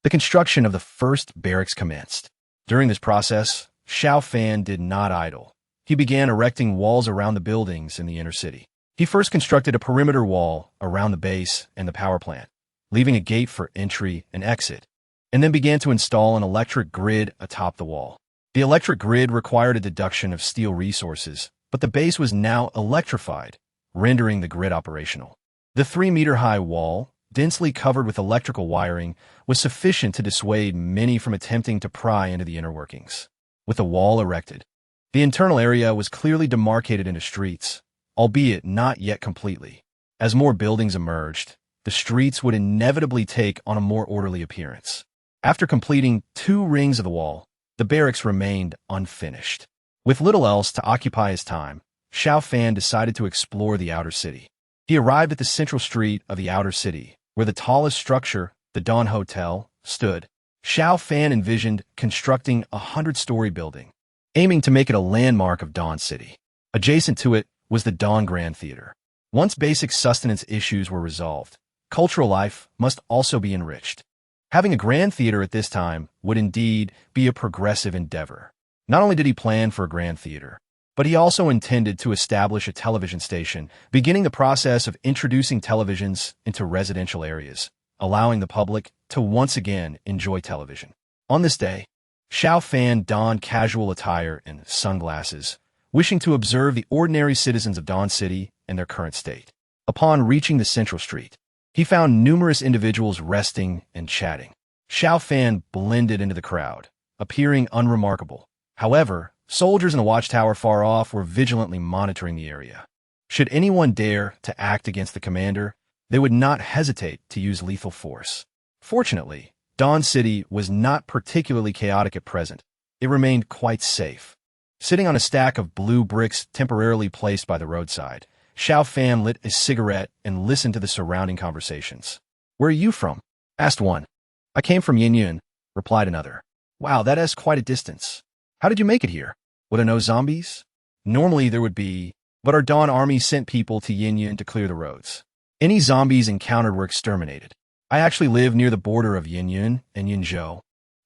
the construction of the first barracks commenced. During this process, Xiao Fan did not idle. He began erecting walls around the buildings in the inner city. He first constructed a perimeter wall around the base and the power plant, leaving a gate for entry and exit. and then began to install an electric grid atop the wall. The electric grid required a deduction of steel resources, but the base was now electrified, rendering the grid operational. The 3-meter-high wall, densely covered with electrical wiring, was sufficient to dissuade many from attempting to pry into the inner workings. With the wall erected, the internal area was clearly demarcated into streets, albeit not yet completely. As more buildings emerged, the streets would inevitably take on a more orderly appearance. After completing 2 rings of the wall, the barracks remained unfinished. With little else to occupy his time, Xiao Fan decided to explore the outer city. He arrived at the central street of the outer city, where the tallest structure, the Dawn Hotel, stood. Xiao Fan envisioned constructing a 100-story building, aiming to make it a landmark of Dawn City. Adjacent to it was the Dawn Grand Theater. Once basic sustenance issues were resolved, cultural life must also be enriched. Having a grand theater at this time would indeed be a progressive endeavor. Not only did he plan for a grand theater, but he also intended to establish a television station, beginning the process of introducing televisions into residential areas, allowing the public to once again enjoy television. On this day, Xiao Fan donned casual attire and sunglasses, wishing to observe the ordinary citizens of Dawn City in their current state. Upon reaching the central street, he found numerous individuals resting and chatting. Xiao Fan blended into the crowd, appearing unremarkable. However, soldiers in a watchtower far off were vigilantly monitoring the area. Should anyone dare to act against the commander, they would not hesitate to use lethal force. Fortunately, Dawn City was not particularly chaotic at present. It remained quite safe. Sitting on a stack of blue bricks temporarily placed by the roadside, Xiao Fan lit a cigarette and listened to the surrounding conversations. "Where are you from?" asked one. "I came from Yinyun," replied another. "Wow, that is quite a distance. How did you make it here? Would I know zombies?" "Normally there would be, but our Dawn army sent people to Yinyun to clear the roads. Any zombies encountered were exterminated. I actually live near the border of Yinyun and Yinzhou,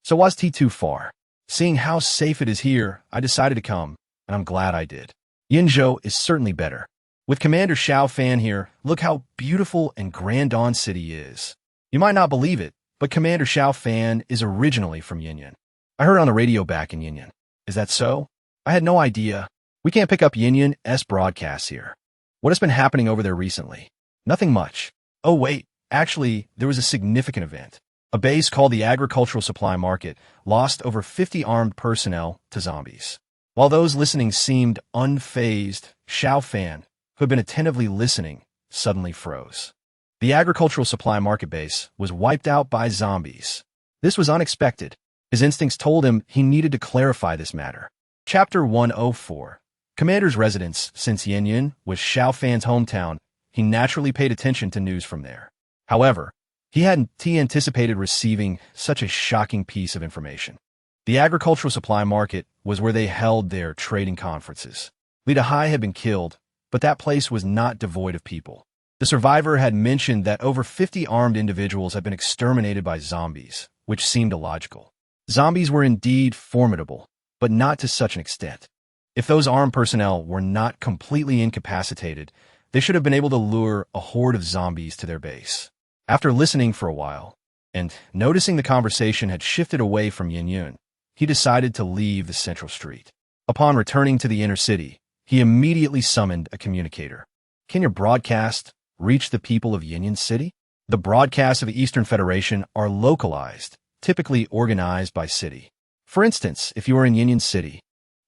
so was too far. Seeing how safe it is here, I decided to come, and I'm glad I did. Yinzhou is certainly better. With Commander Xiao Fan here, look how beautiful and grand Dawn City is. You might not believe it, but Commander Xiao Fan is originally from Yinyun. I heard on the radio back in Yinyun. Is that so? I had no idea. We can't pick up Yinyun's broadcasts here. What has been happening over there recently? Nothing much. Oh wait, actually, there was a significant event. A base called the Agricultural Supply Market lost over 50 armed personnel to zombies. While those listening seemed unfazed, Xiao Fan, who had been attentively listening, suddenly froze. The Agricultural Supply Market base was wiped out by zombies. This was unexpected. His instincts told him he needed to clarify this matter. Chapter 104. Commander's residence. Since Yinyun was Xiao Fan's hometown, he naturally paid attention to news from there. However, he hadn't anticipated receiving such a shocking piece of information. The Agricultural Supply Market was where they held their trading conferences. Lida Hai had been killed, but that place was not devoid of people. The survivor had mentioned that over 50 armed individuals had been exterminated by zombies, which seemed illogical. Zombies were indeed formidable, but not to such an extent. If those armed personnel were not completely incapacitated, they should have been able to lure a horde of zombies to their base. After listening for a while, and noticing the conversation had shifted away from Yinyun, he decided to leave the central street. Upon returning to the inner city, he immediately summoned a communicator. "Can your broadcast reach the people of Yinyun City?" The broadcasts of the Eastern Federation are localized, typically organized by city. For instance, if you were in Yinyun City,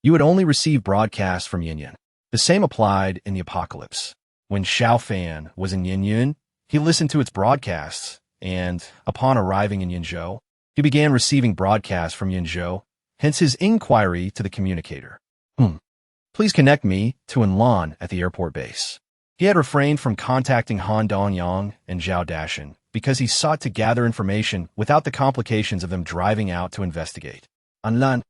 you would only receive broadcasts from Yinyun. The same applied in the apocalypse. When Xiao Fan was in Yinyun, he listened to its broadcasts, and, upon arriving in Yinzhou, he began receiving broadcasts from Yinzhou, hence his inquiry to the communicator. Please connect me to Enlan at the airport base." He had refrained from contacting Han Dongyang and Zhao Dashan because he sought to gather information without the complications of them driving out to investigate. Enlan,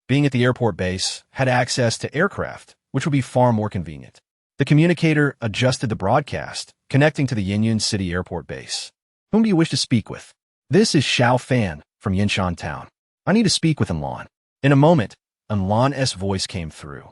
being at the airport base, had access to aircraft, which would be far more convenient. The communicator adjusted the broadcast, connecting to the Yinyun City airport base. "Whom do you wish to speak with?" "This is Xiao Fan from Yinshan Town. I need to speak with Enlan." In a moment, Enlan's voice came through.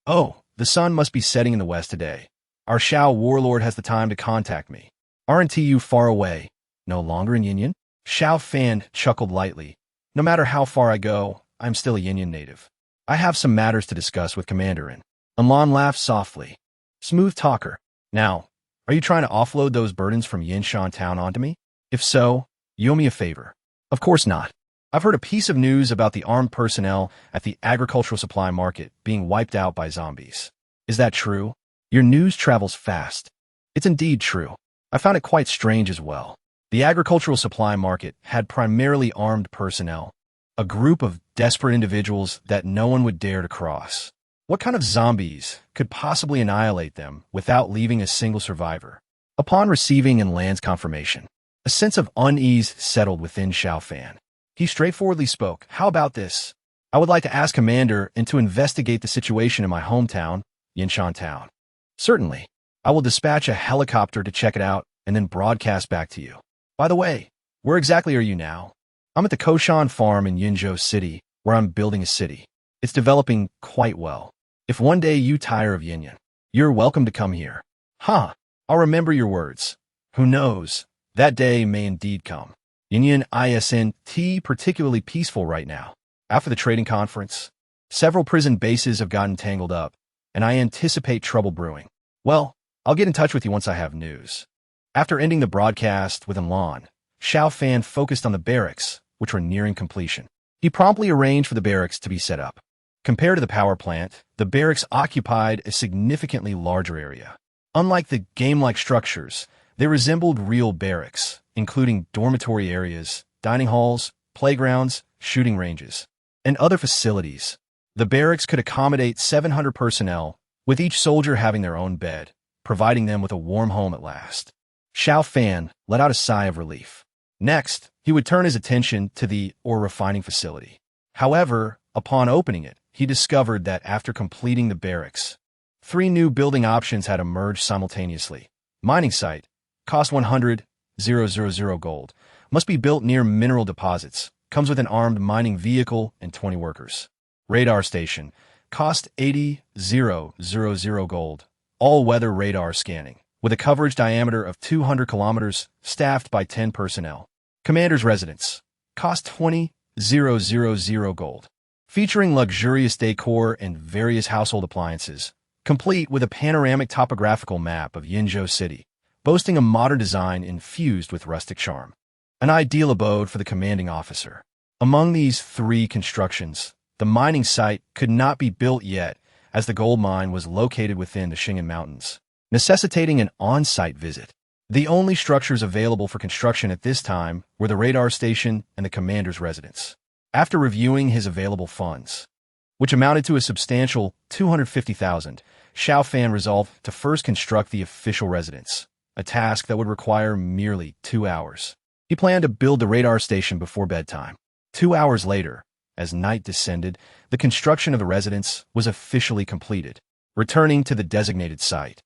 "Oh, the sun must be setting in the west today. Our Xiao warlord has the time to contact me. Aren't you far away? No longer in Yinyun?" Xiao Fan chuckled lightly. No matter how far I go, I'm still a Yin native. I have some matters to discuss with Commander In. Amon laughed softly. Smooth talker. Now, are you trying to offload those burdens from Yinshan Town onto me? If so, you owe me a favor. Of course not. I've heard a piece of news about the armed personnel at the agricultural supply market being wiped out by zombies. Is that true? Your news travels fast. It's indeed true. I found it quite strange as well. The agricultural supply market had primarily armed personnel, a group of desperate individuals that no one would dare to cross. What kind of zombies could possibly annihilate them without leaving a single survivor? Upon receiving Lan's confirmation, a sense of unease settled within Xiao Fan. He straightforwardly spoke. How about this? I would like to ask Commander and to investigate the situation in my hometown, Yinshan Town. Certainly. I will dispatch a helicopter to check it out and then broadcast back to you. By the way, where exactly are you now? I'm at the Koshan farm in Yinzhou City, where I'm building a city. It's developing quite well. If one day you tire of Yinyan, you're welcome to come here. Huh, I'll remember your words. Who knows, that day may indeed come. Yinyan isn't particularly peaceful right now. After the trading conference, several prison bases have gotten tangled up, and I anticipate trouble brewing. Well, I'll get in touch with you once I have news. After ending the broadcast with Lan, Xiao Fan focused on the barracks, which were nearing completion. He promptly arranged for the barracks to be set up. Compared to the power plant, the barracks occupied a significantly larger area. Unlike the game-like structures, they resembled real barracks, including dormitory areas, dining halls, playgrounds, shooting ranges, and other facilities. The barracks could accommodate 700 personnel, with each soldier having their own bed, providing them with a warm home at last. Xiao Fan let out a sigh of relief. Next, he would turn his attention to the ore refining facility. However, upon opening it, he discovered that after completing the barracks, 3 new building options had emerged simultaneously. Mining site, cost 100,000 gold, must be built near mineral deposits, comes with an armed mining vehicle and 20 workers. Radar station, cost 80,000 gold, all-weather radar scanning, with a coverage diameter of 200 kilometers, staffed by 10 personnel. Commander's residence, cost 20,000 gold, featuring luxurious decor and various household appliances, complete with a panoramic topographical map of Yinzhou City, boasting a modern design infused with rustic charm. An ideal abode for the commanding officer. Among these 3 constructions, the mining site could not be built yet, as the gold mine was located within the Xing'an Mountains, necessitating an on-site visit. The only structures available for construction at this time were the radar station and the commander's residence. After reviewing his available funds, which amounted to a substantial 250,000, Xiao Fan resolved to first construct the official residence, a task that would require merely 2 hours. He planned to build the radar station before bedtime. 2 hours later, as night descended, the construction of the residence was officially completed. Returning to the designated site,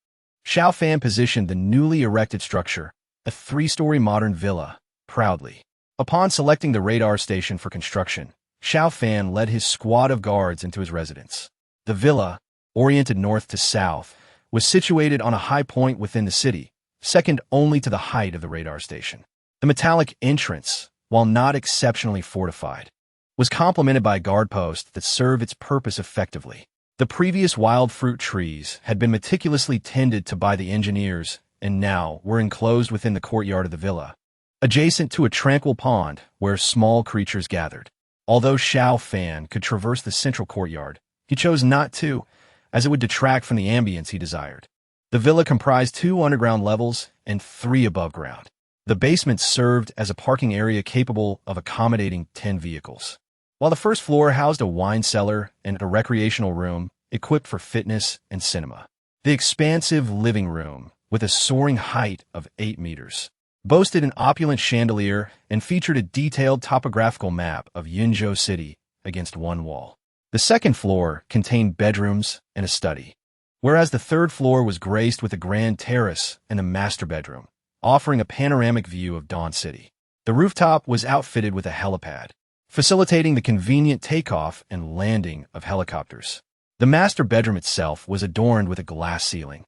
Xiao Fan positioned the newly erected structure, a 3-story modern villa, proudly. Upon selecting the radar station for construction, Xiao Fan led his squad of guards into his residence. The villa, oriented north to south, was situated on a high point within the city, second only to the height of the radar station. The metallic entrance, while not exceptionally fortified, was complemented by a guard post that served its purpose effectively. The previous wild fruit trees had been meticulously tended to by the engineers and now were enclosed within the courtyard of the villa, adjacent to a tranquil pond where small creatures gathered. Although Xiao Fan could traverse the central courtyard, he chose not to, as it would detract from the ambience he desired. The villa comprised 2 underground levels and 3 above ground. The basement served as a parking area capable of accommodating 10 vehicles, while the first floor housed a wine cellar and a recreational room equipped for fitness and cinema. The expansive living room, with a soaring height of 8 meters, boasted an opulent chandelier and featured a detailed topographical map of Yinzhou City against one wall. The second floor contained bedrooms and a study, whereas the third floor was graced with a grand terrace and a master bedroom, offering a panoramic view of Dawn City. The rooftop was outfitted with a helipad, facilitating the convenient takeoff and landing of helicopters. The master bedroom itself was adorned with a glass ceiling,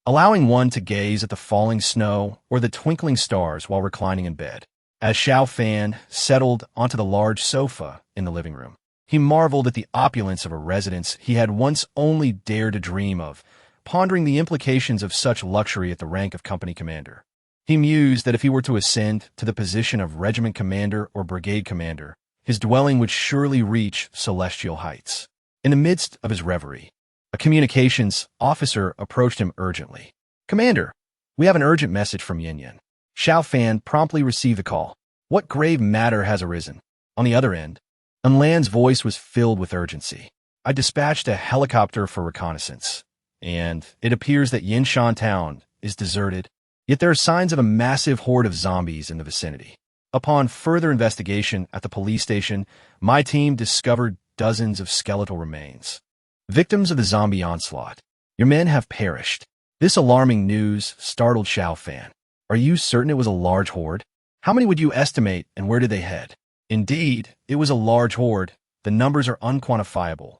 allowing one to gaze at the falling snow or the twinkling stars while reclining in bed. As Xiao Fan settled onto the large sofa in the living room, he marveled at the opulence of a residence he had once only dared to dream of, pondering the implications of such luxury at the rank of company commander. He mused that if he were to ascend to the position of regiment commander or brigade commander, his dwelling would surely reach celestial heights. In the midst of his reverie, a communications officer approached him urgently. "Commander, we have an urgent message from Yin Yin." Xiao Fan promptly received the call. "What grave matter has arisen?" On the other end, Unlan's voice was filled with urgency. "I dispatched a helicopter for reconnaissance, and it appears that Yinshan town is deserted, yet there are signs of a massive horde of zombies in the vicinity. Upon further investigation at the police station, my team discovered dozens of skeletal remains. Victims of the zombie onslaught. Your men have perished." This alarming news startled Xiao Fan. "Are you certain it was a large horde? How many would you estimate, and where did they head?" "Indeed, it was a large horde. The numbers are unquantifiable,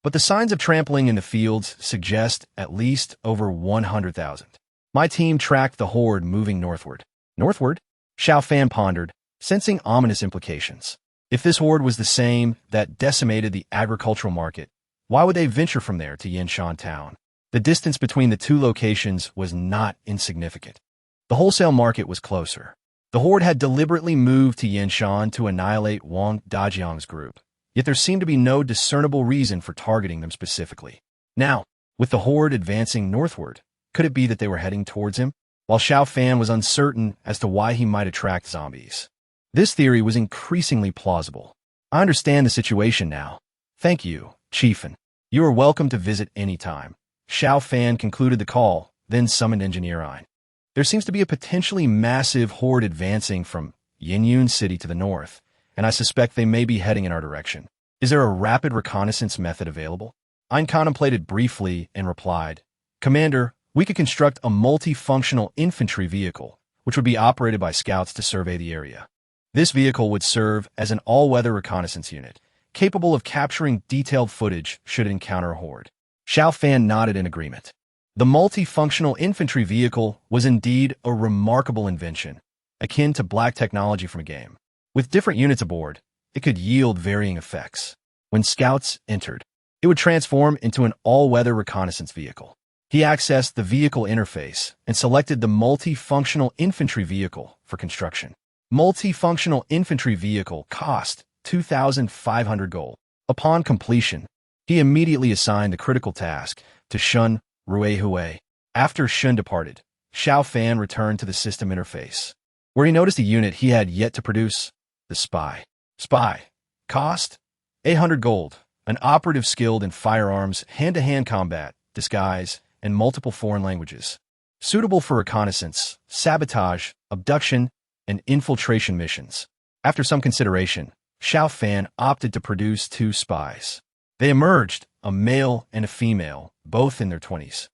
but the signs of trampling in the fields suggest at least over 100,000. My team tracked the horde moving northward." "Northward?" Xiao Fan pondered, sensing ominous implications. If this horde was the same that decimated the agricultural market, why would they venture from there to Yinshan town? The distance between the two locations was not insignificant. The wholesale market was closer. The horde had deliberately moved to Yinshan to annihilate Wang Dajiang's group, yet there seemed to be no discernible reason for targeting them specifically. Now, with the horde advancing northward, could it be that they were heading towards him? While Xiao Fan was uncertain as to why he might attract zombies, this theory was increasingly plausible. "I understand the situation now. Thank you, Chiefin. You are welcome to visit any time." Xiao Fan concluded the call, then summoned Engineer Ein. "There seems to be a potentially massive horde advancing from Yinyun City to the north, and I suspect they may be heading in our direction. Is there a rapid reconnaissance method available?" Ein contemplated briefly and replied, "Commander, we could construct a multifunctional infantry vehicle, which would be operated by scouts to survey the area. This vehicle would serve as an all-weather reconnaissance unit, capable of capturing detailed footage should it encounter a horde." Xiao Fan nodded in agreement. The multifunctional infantry vehicle was indeed a remarkable invention, akin to black technology from a game. With different units aboard, it could yield varying effects. When scouts entered, it would transform into an all-weather reconnaissance vehicle. He accessed the vehicle interface and selected the multifunctional infantry vehicle for construction. Multifunctional infantry vehicle cost 2,500 gold. Upon completion, he immediately assigned the critical task to Shun Ruehui. After Shun departed, Xiao Fan returned to the system interface, where he noticed a unit he had yet to produce: the Spy. Spy. Cost 800 gold. An operative skilled in firearms, hand-to-hand combat, disguise, and multiple foreign languages. Suitable for reconnaissance, sabotage, abduction, and infiltration missions. After some consideration, Xiao Fan opted to produce 2 spies. They emerged, a male and a female, both in their 20s.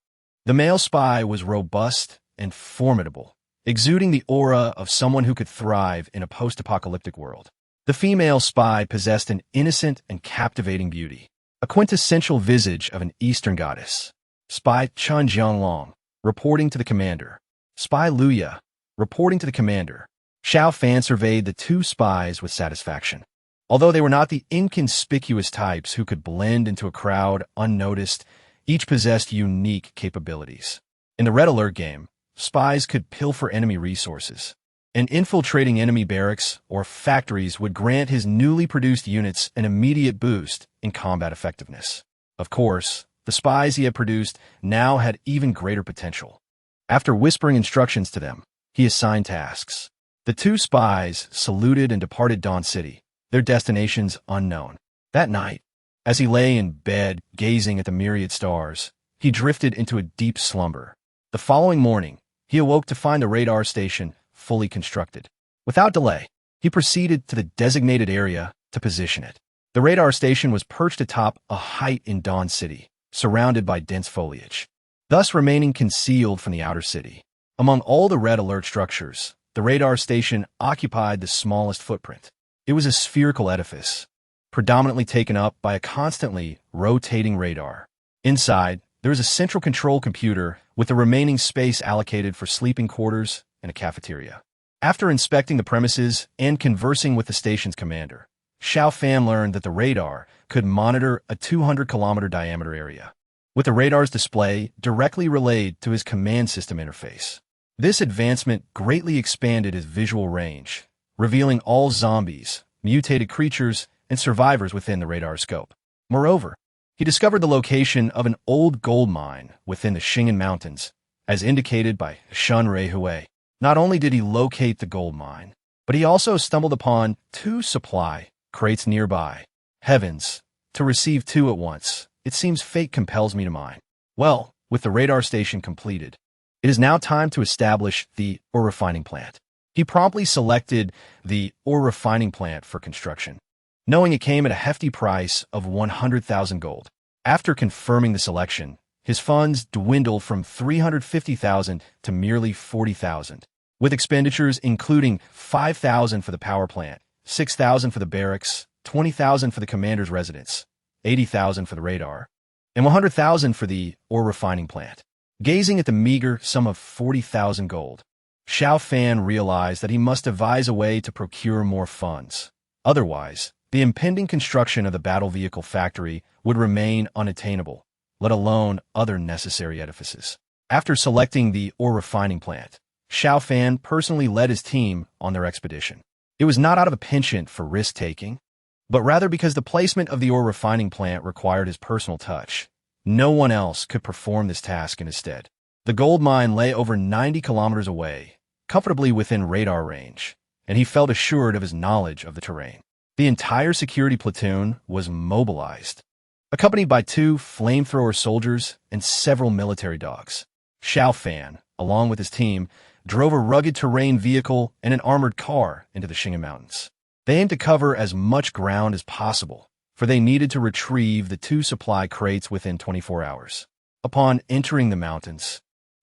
The male spy was robust and formidable, exuding the aura of someone who could thrive in a post-apocalyptic world. The female spy possessed an innocent and captivating beauty, a quintessential visage of an Eastern goddess. Spy Chun Jianglong, reporting to the commander. Spy Luya, reporting to the commander. Xiao Fan surveyed the 2 spies with satisfaction. Although they were not the inconspicuous types who could blend into a crowd unnoticed, each possessed unique capabilities. In the Red Alert game, spies could pilfer enemy resources, and infiltrating enemy barracks or factories would grant his newly produced units an immediate boost in combat effectiveness. Of course, the spies he had produced now had even greater potential. After whispering instructions to them, he assigned tasks. The 2 spies saluted and departed Dawn City, their destinations unknown. That night, as he lay in bed gazing at the myriad stars, he drifted into a deep slumber. The following morning, he awoke to find the radar station fully constructed. Without delay, he proceeded to the designated area to position it. The radar station was perched atop a height in Dawn City, surrounded by dense foliage, thus remaining concealed from the outer city. Among all the Red Alert structures, the radar station occupied the smallest footprint. It was a spherical edifice, predominantly taken up by a constantly rotating radar. Inside, there was a central control computer with the remaining space allocated for sleeping quarters and a cafeteria. After inspecting the premises and conversing with the station's commander, Xiao Fan learned that the radar could monitor a 200-kilometer diameter area, with the radar's display directly relayed to his command system interface. This advancement greatly expanded his visual range, revealing all zombies, mutated creatures, and survivors within the radar scope. Moreover, he discovered the location of an old gold mine within the Xing'an Mountains, as indicated by Shun Hui. Not only did he locate the gold mine, but he also stumbled upon 2 supply crates nearby. Heavens, to receive 2 at once. It seems fate compels me to mine. Well, with the radar station completed, it is now time to establish the ore refining plant. He promptly selected the ore refining plant for construction, knowing it came at a hefty price of 100,000 gold. After confirming the selection, his funds dwindled from 350,000 to merely 40,000, with expenditures including 5,000 for the power plant, 6,000 for the barracks, 20,000 for the commander's residence, 80,000 for the radar, and 100,000 for the ore refining plant. Gazing at the meager sum of 40,000 gold, Xiao Fan realized that he must devise a way to procure more funds. Otherwise, the impending construction of the battle vehicle factory would remain unattainable, let alone other necessary edifices. After selecting the ore refining plant, Xiao Fan personally led his team on their expedition. It was not out of a penchant for risk-taking, but rather because the placement of the ore refining plant required his personal touch. No one else could perform this task in his stead. The gold mine lay over 90 kilometers away, comfortably within radar range, and he felt assured of his knowledge of the terrain. The entire security platoon was mobilized, accompanied by 2 flamethrower soldiers and several military dogs. Xiao Fan, along with his team, drove a rugged terrain vehicle and an armored car into the Xing'an Mountains. They aimed to cover as much ground as possible, for they needed to retrieve the 2 supply crates within 24 hours. Upon entering the mountains,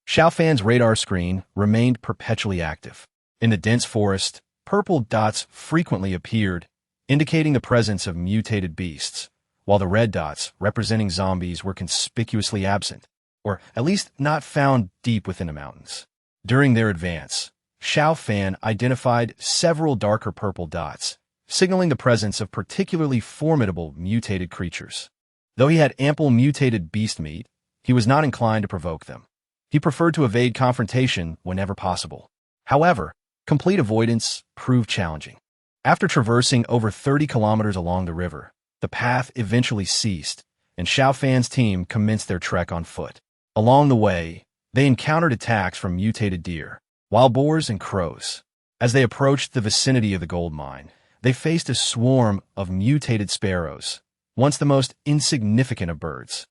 Xiao Fan's radar screen remained perpetually active. In the dense forest, purple dots frequently appeared, indicating the presence of mutated beasts, while the red dots, representing zombies, were conspicuously absent, or at least not found deep within the mountains. During their advance, Xiao Fan identified several darker purple dots, signaling the presence of particularly formidable mutated creatures. Though he had ample mutated beast meat, he was not inclined to provoke them. He preferred to evade confrontation whenever possible. However, complete avoidance proved challenging. After traversing over 30 kilometers along the river, the path eventually ceased, and Xiao Fan's team commenced their trek on foot. Along the way, they encountered attacks from mutated deer, wild boars, and crows. As they approached the vicinity of the gold mine, they faced a swarm of mutated sparrows, once the most insignificant of birds,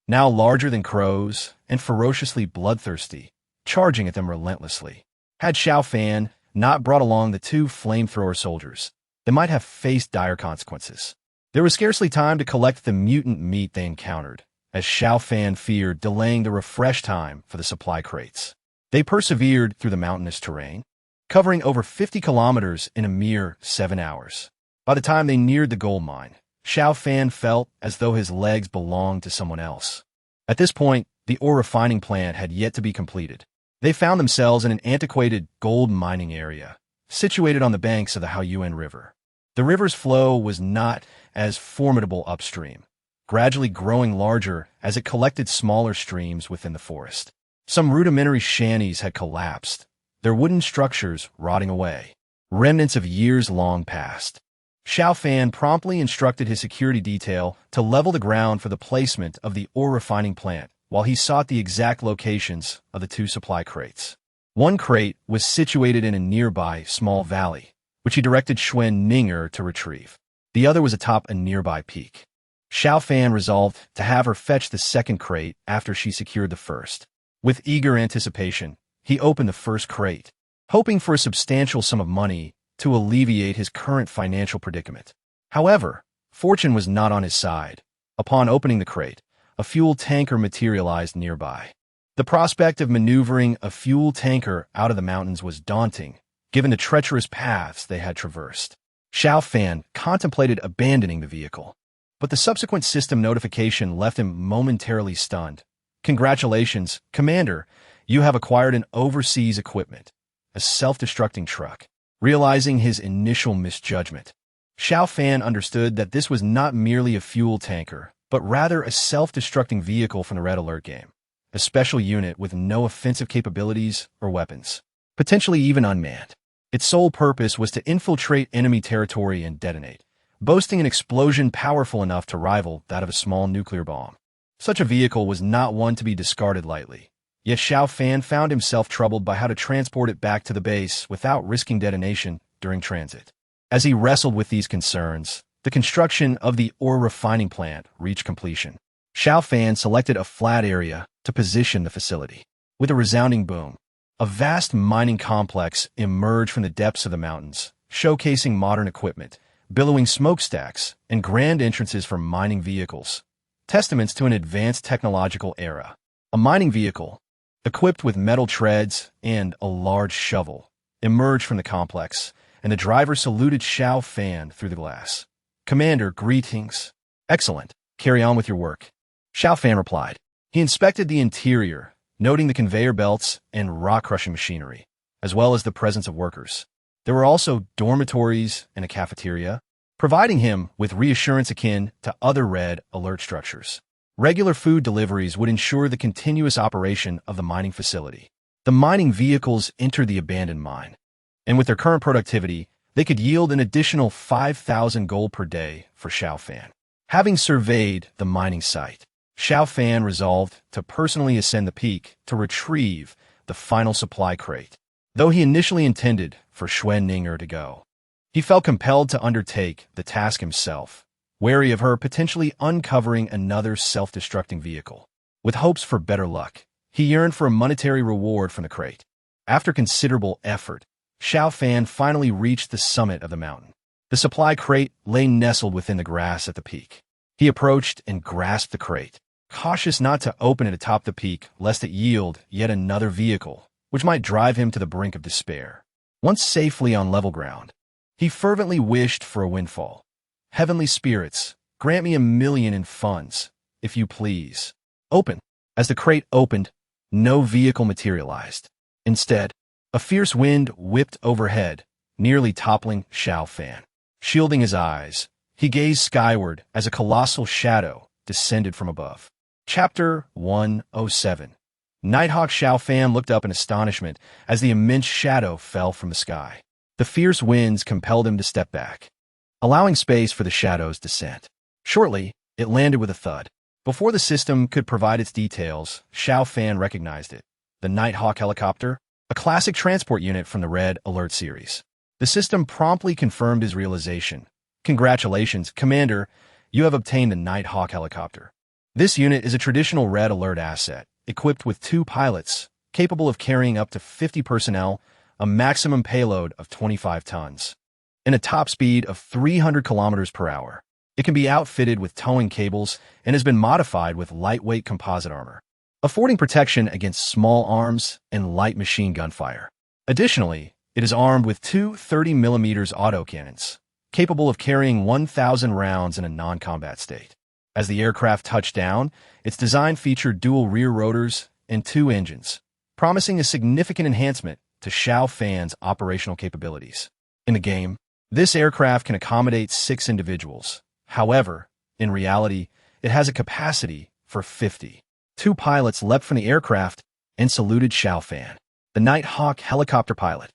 now larger than crows and ferociously bloodthirsty, charging at them relentlessly. Had Xiao Fan not brought along the 2 flamethrower soldiers, they might have faced dire consequences. There was scarcely time to collect the mutant meat they encountered, as Xiao Fan feared delaying the refresh time for the supply crates. They persevered through the mountainous terrain, covering over 50 kilometers in a mere 7 hours. By the time they neared the gold mine, Xiao Fan felt as though his legs belonged to someone else. At this point, the ore refining plant had yet to be completed. They found themselves in an antiquated gold mining area, situated on the banks of the Haoyuan River. The river's flow was not as formidable upstream, gradually growing larger as it collected smaller streams within the forest. Some rudimentary shanties had collapsed, their wooden structures rotting away, remnants of years long past. Xiao Fan promptly instructed his security detail to level the ground for the placement of the ore refining plant, while he sought the exact locations of the 2 supply crates. One crate was situated in a nearby small valley, which he directed Xuan Ninger to retrieve. The other was atop a nearby peak. Xiao Fan resolved to have her fetch the second crate after she secured the first. With eager anticipation, he opened the first crate, hoping for a substantial sum of money to alleviate his current financial predicament. However, fortune was not on his side. Upon opening the crate, a fuel tanker materialized nearby. The prospect of maneuvering a fuel tanker out of the mountains was daunting, given the treacherous paths they had traversed. Xiao Fan contemplated abandoning the vehicle, but the subsequent system notification left him momentarily stunned. "Congratulations, Commander. You have acquired an overseas equipment. a self-destructing truck. Realizing his initial misjudgment, Xiao Fan understood that this was not merely a fuel tanker, but rather a self-destructing vehicle from the Red Alert game, a special unit with no offensive capabilities or weapons, potentially even unmanned. Its sole purpose was to infiltrate enemy territory and detonate, boasting an explosion powerful enough to rival that of a small nuclear bomb. Such a vehicle was not one to be discarded lightly. Yet Xiao Fan found himself troubled by how to transport it back to the base without risking detonation during transit. As he wrestled with these concerns, the construction of the ore refining plant reached completion. Xiao Fan selected a flat area to position the facility. With a resounding boom, a vast mining complex emerged from the depths of the mountains, showcasing modern equipment, billowing smokestacks, and grand entrances for mining vehicles, testaments to an advanced technological era. A mining vehicle, equipped with metal treads and a large shovel, emerged from the complex, and the driver saluted Xiao Fan through the glass. "Commander, greetings." "Excellent. Carry on with your work," Xiao Fan replied. He inspected the interior, noting the conveyor belts and rock-crushing machinery, as well as the presence of workers. There were also dormitories and a cafeteria, providing him with reassurance akin to other Red Alert structures. Regular food deliveries would ensure the continuous operation of the mining facility. The mining vehicles entered the abandoned mine, and with their current productivity, they could yield an additional 5,000 gold per day for Xiao Fan. Having surveyed the mining site, Xiao Fan resolved to personally ascend the peak to retrieve the final supply crate. Though he initially intended for Xuan Ninger to go, he felt compelled to undertake the task himself, wary of her potentially uncovering another self-destructing vehicle. With hopes for better luck, he yearned for a monetary reward from the crate. After considerable effort, Xiao Fan finally reached the summit of the mountain. The supply crate lay nestled within the grass at the peak. He approached and grasped the crate, cautious not to open it atop the peak lest it yield yet another vehicle, which might drive him to the brink of despair. Once safely on level ground, he fervently wished for a windfall. "Heavenly spirits, grant me 1,000,000 in funds, if you please." Open. As the crate opened, no vehicle materialized. Instead, a fierce wind whipped overhead, nearly toppling Xiao Fan. Shielding his eyes, he gazed skyward as a colossal shadow descended from above. Chapter 107. Nighthawk. Xiao Fan looked up in astonishment as the immense shadow fell from the sky. The fierce winds compelled him to step back, allowing space for the shadow's descent. Shortly, it landed with a thud. Before the system could provide its details, Xiao Fan recognized it. The Nighthawk helicopter, a classic transport unit from the Red Alert series. The system promptly confirmed his realization. "Congratulations, Commander, you have obtained the Nighthawk helicopter." This unit is a traditional Red Alert asset, equipped with 2 pilots, capable of carrying up to 50 personnel, a maximum payload of 25 tons. And a top speed of 300 kilometers per hour. It can be outfitted with towing cables and has been modified with lightweight composite armor, affording protection against small arms and light machine gun fire. Additionally, it is armed with 2 30mm autocannons, capable of carrying 1,000 rounds in a non-combat state. As the aircraft touched down, its design featured dual rear rotors and 2 engines, promising a significant enhancement to Xiao Fan's operational capabilities. In the game, this aircraft can accommodate 6 individuals. However, in reality, it has a capacity for 50. 2 pilots leapt from the aircraft and saluted Xiao Fan. The Nighthawk helicopter pilot,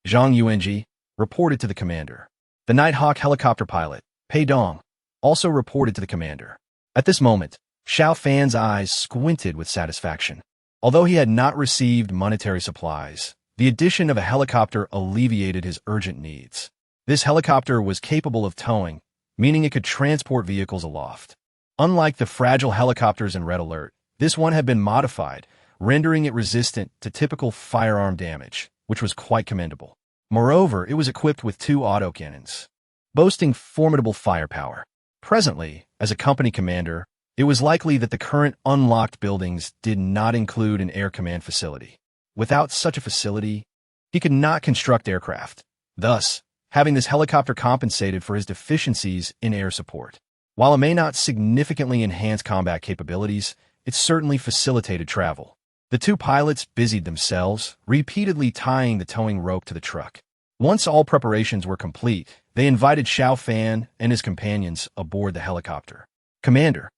Zhang Yuanji, reported to the commander. The Nighthawk helicopter pilot, Pei Dong, also reported to the commander. At this moment, Xiao Fan's eyes squinted with satisfaction. Although he had not received monetary supplies, the addition of a helicopter alleviated his urgent needs. This helicopter was capable of towing, meaning it could transport vehicles aloft. Unlike the fragile helicopters in Red Alert, this one had been modified, rendering it resistant to typical firearm damage, which was quite commendable. Moreover, it was equipped with 2 autocannons, boasting formidable firepower. Presently, as a company commander, it was likely that the current unlocked buildings did not include an air command facility. Without such a facility, he could not construct aircraft. Thus, having this helicopter compensated for his deficiencies in air support. While it may not significantly enhance combat capabilities, it certainly facilitated travel. The two pilots busied themselves, repeatedly tying the towing rope to the truck. Once all preparations were complete, they invited Xiao Fan and his companions aboard the helicopter. "Commander,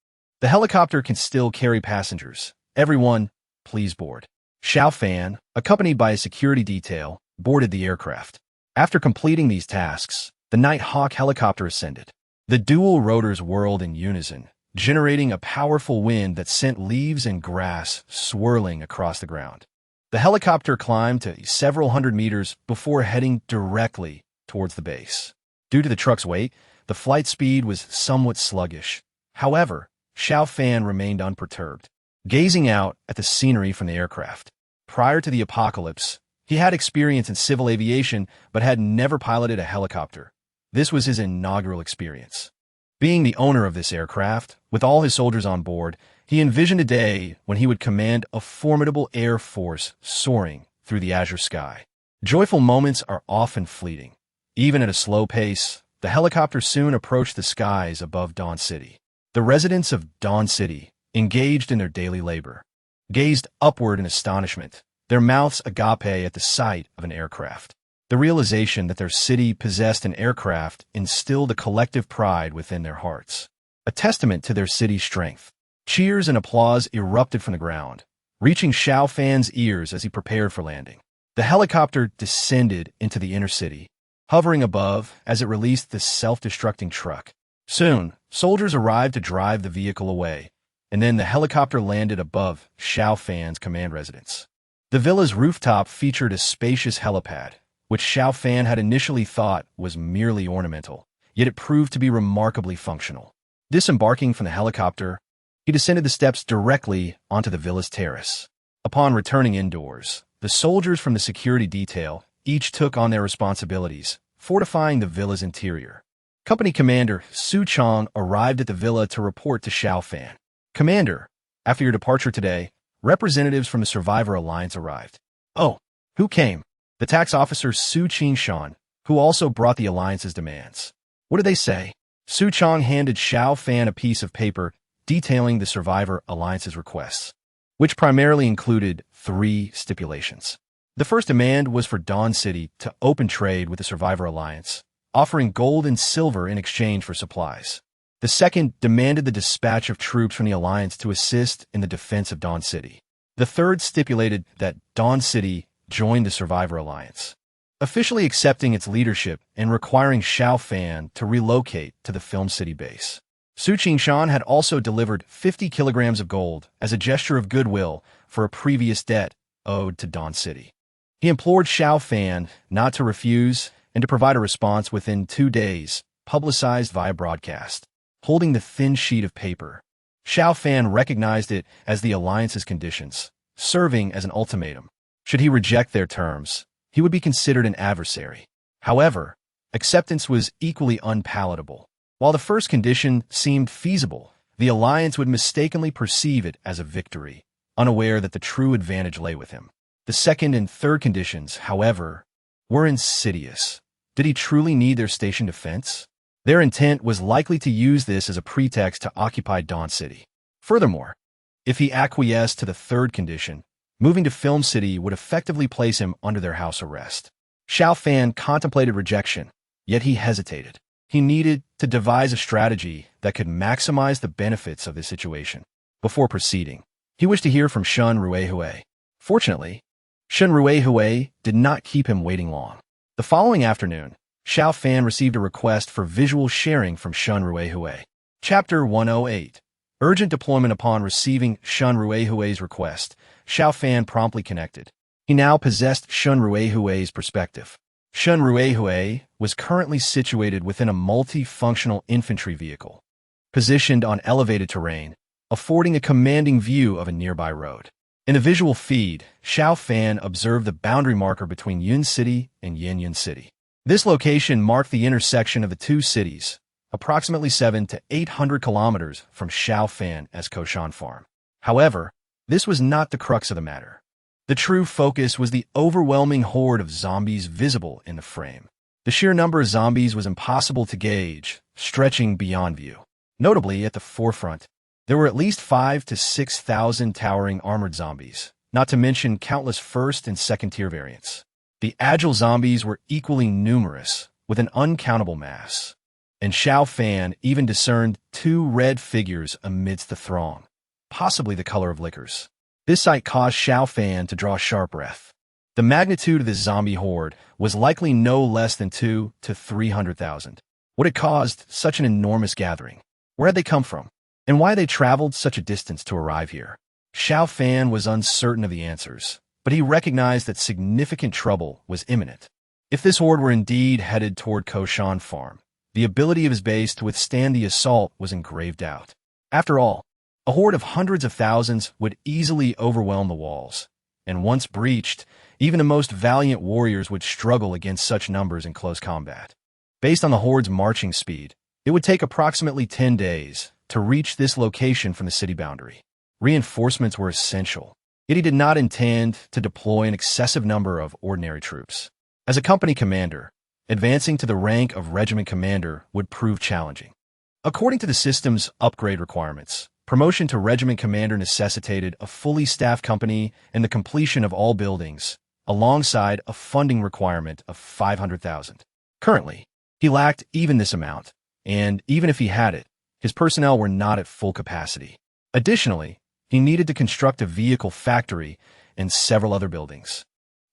the helicopter can still carry passengers. Everyone, please board." Xiao Fan, accompanied by a security detail, boarded the aircraft. After completing these tasks, the Night Hawk helicopter ascended. The dual rotors whirled in unison, generating a powerful wind that sent leaves and grass swirling across the ground. The helicopter climbed to several hundred meters before heading directly towards the base. Due to the truck's weight, the flight speed was somewhat sluggish. However, Xiao Fan remained unperturbed, gazing out at the scenery from the aircraft. Prior to the apocalypse, he had experience in civil aviation but had never piloted a helicopter. This was his inaugural experience. Being the owner of this aircraft, with all his soldiers on board, he envisioned a day when he would command a formidable air force soaring through the azure sky. Joyful moments are often fleeting. Even at a slow pace, the helicopter soon approached the skies above Dawn City. The residents of Dawn City, engaged in their daily labor, gazed upward in astonishment, their mouths agape at the sight of an aircraft. The realization that their city possessed an aircraft instilled a collective pride within their hearts, a testament to their city's strength. Cheers and applause erupted from the ground, reaching Xiao Fan's ears as he prepared for landing. The helicopter descended into the inner city, hovering above as it released the self-destructing truck. Soon, soldiers arrived to drive the vehicle away, and then the helicopter landed above Xiao Fan's command residence. The villa's rooftop featured a spacious helipad, which Xiao Fan had initially thought was merely ornamental, yet it proved to be remarkably functional. Disembarking from the helicopter, he descended the steps directly onto the villa's terrace. Upon returning indoors, the soldiers from the security detail each took on their responsibilities, fortifying the villa's interior. Company Commander Su Chong arrived at the villa to report to Xiao Fan. "Commander, after your departure today, representatives from the Survivor Alliance arrived." "Oh, who came?" "The tax officer Su Shan, who also brought the Alliance's demands." "What did they say?" Su Chong handed Xiao Fan a piece of paper detailing the Survivor Alliance's requests, which primarily included 3 stipulations. The first demand was for Dawn City to open trade with the Survivor Alliance, offering gold and silver in exchange for supplies. The second demanded the dispatch of troops from the Alliance to assist in the defense of Dawn City. The third stipulated that Dawn City join the Survivor Alliance, officially accepting its leadership and requiring Xiao Fan to relocate to the Film City base. Su Shan had also delivered 50 kilograms of gold as a gesture of goodwill for a previous debt owed to Dawn City. He implored Xiao Fan not to refuse and to provide a response within 2 days, publicized via broadcast. Holding the thin sheet of paper, Xiao Fan recognized it as the Alliance's conditions, serving as an ultimatum. Should he reject their terms, he would be considered an adversary. However, acceptance was equally unpalatable. While the first condition seemed feasible, the Alliance would mistakenly perceive it as a victory, unaware that the true advantage lay with him. The second and third conditions, however, were insidious. Did he truly need their station defense? Their intent was likely to use this as a pretext to occupy Dawn City. Furthermore, if he acquiesced to the third condition, moving to Film City would effectively place him under their house arrest. Xiao Fan contemplated rejection, yet he hesitated. He needed to devise a strategy that could maximize the benefits of this situation. Before proceeding, he wished to hear from Shun Ruehui. Fortunately, Shun Ruehui did not keep him waiting long. The following afternoon, Xiao Fan received a request for visual sharing from Shun Ruehui. Chapter 108. Urgent deployment. Upon receiving Shun Ruehui's request, Xiao Fan promptly connected. He now possessed Shun Ruehui's perspective. Shun Ruehui was currently situated within a multi-functional infantry vehicle, positioned on elevated terrain, affording a commanding view of a nearby road. In the visual feed, Xiao Fan observed the boundary marker between Yun City and Yin City. This location marked the intersection of the two cities, approximately 700 to 800 kilometers from Xiao Fan's Koshan farm. However, this was not the crux of the matter. The true focus was the overwhelming horde of zombies visible in the frame. The sheer number of zombies was impossible to gauge, stretching beyond view. Notably, at the forefront, there were at least 5,000 to 6,000 towering armored zombies, not to mention countless first and second-tier variants. The agile zombies were equally numerous, with an uncountable mass. And Xiao Fan even discerned two red figures amidst the throng, possibly the color of liquors. This sight caused Xiao Fan to draw a sharp breath. The magnitude of this zombie horde was likely no less than 200,000 to 300,000. What had caused such an enormous gathering? Where had they come from? And why they traveled such a distance to arrive here? Xiao Fan was uncertain of the answers, but he recognized that significant trouble was imminent. If this horde were indeed headed toward Koshan Farm, the ability of his base to withstand the assault was in grave doubt. After all, a horde of hundreds of thousands would easily overwhelm the walls, and once breached, even the most valiant warriors would struggle against such numbers in close combat. Based on the horde's marching speed, it would take approximately 10 days to reach this location from the city boundary. Reinforcements were essential, yet he did not intend to deploy an excessive number of ordinary troops. As a company commander, advancing to the rank of regiment commander would prove challenging. According to the system's upgrade requirements, promotion to regiment commander necessitated a fully staffed company and the completion of all buildings, alongside a funding requirement of 500,000. Currently, he lacked even this amount, and even if he had it, his personnel were not at full capacity. Additionally, he needed to construct a vehicle factory and several other buildings.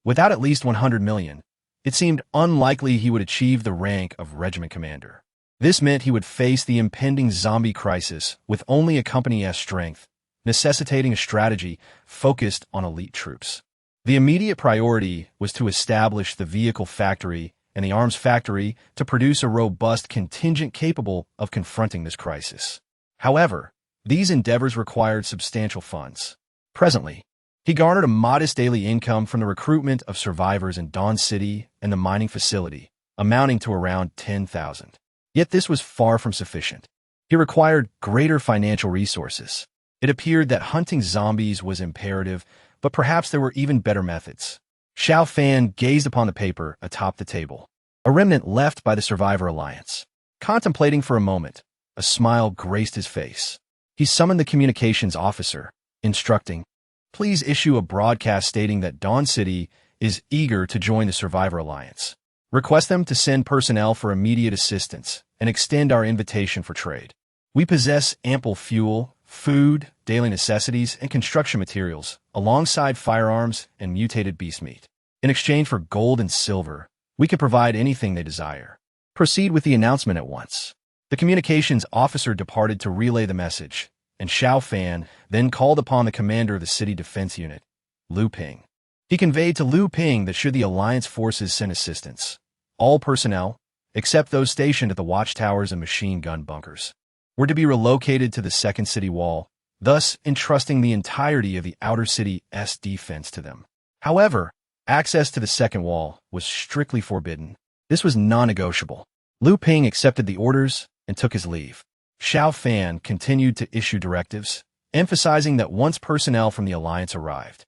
Without at least 100 million, it seemed unlikely he would achieve the rank of regiment commander. This meant he would face the impending zombie crisis with only a company's strength, necessitating a strategy focused on elite troops. The immediate priority was to establish the vehicle factory and the arms factory to produce a robust contingent capable of confronting this crisis. However, these endeavors required substantial funds. Presently, he garnered a modest daily income from the recruitment of survivors in Dawn City and the mining facility, amounting to around 10,000. Yet this was far from sufficient. He required greater financial resources. It appeared that hunting zombies was imperative, but perhaps there were even better methods. Xiao Fan gazed upon the paper atop the table, a remnant left by the Survivor Alliance. Contemplating for a moment, a smile graced his face. He summoned the communications officer, instructing, "Please issue a broadcast stating that Dawn City is eager to join the Survivor Alliance. Request them to send personnel for immediate assistance and extend our invitation for trade. We possess ample fuel, food, daily necessities, and construction materials, alongside firearms and mutated beast meat. In exchange for gold and silver, we can provide anything they desire. Proceed with the announcement at once." The communications officer departed to relay the message, and Xiao Fan then called upon the commander of the city defense unit, Lu Ping. He conveyed to Lu Ping that should the Alliance forces send assistance, all personnel, except those stationed at the watchtowers and machine gun bunkers, were to be relocated to the second city wall, thus entrusting the entirety of the outer city's defense to them. However, access to the second wall was strictly forbidden. This was non-negotiable. Lu Ping accepted the orders and took his leave. Xiao Fan continued to issue directives, emphasizing that once personnel from the Alliance arrived,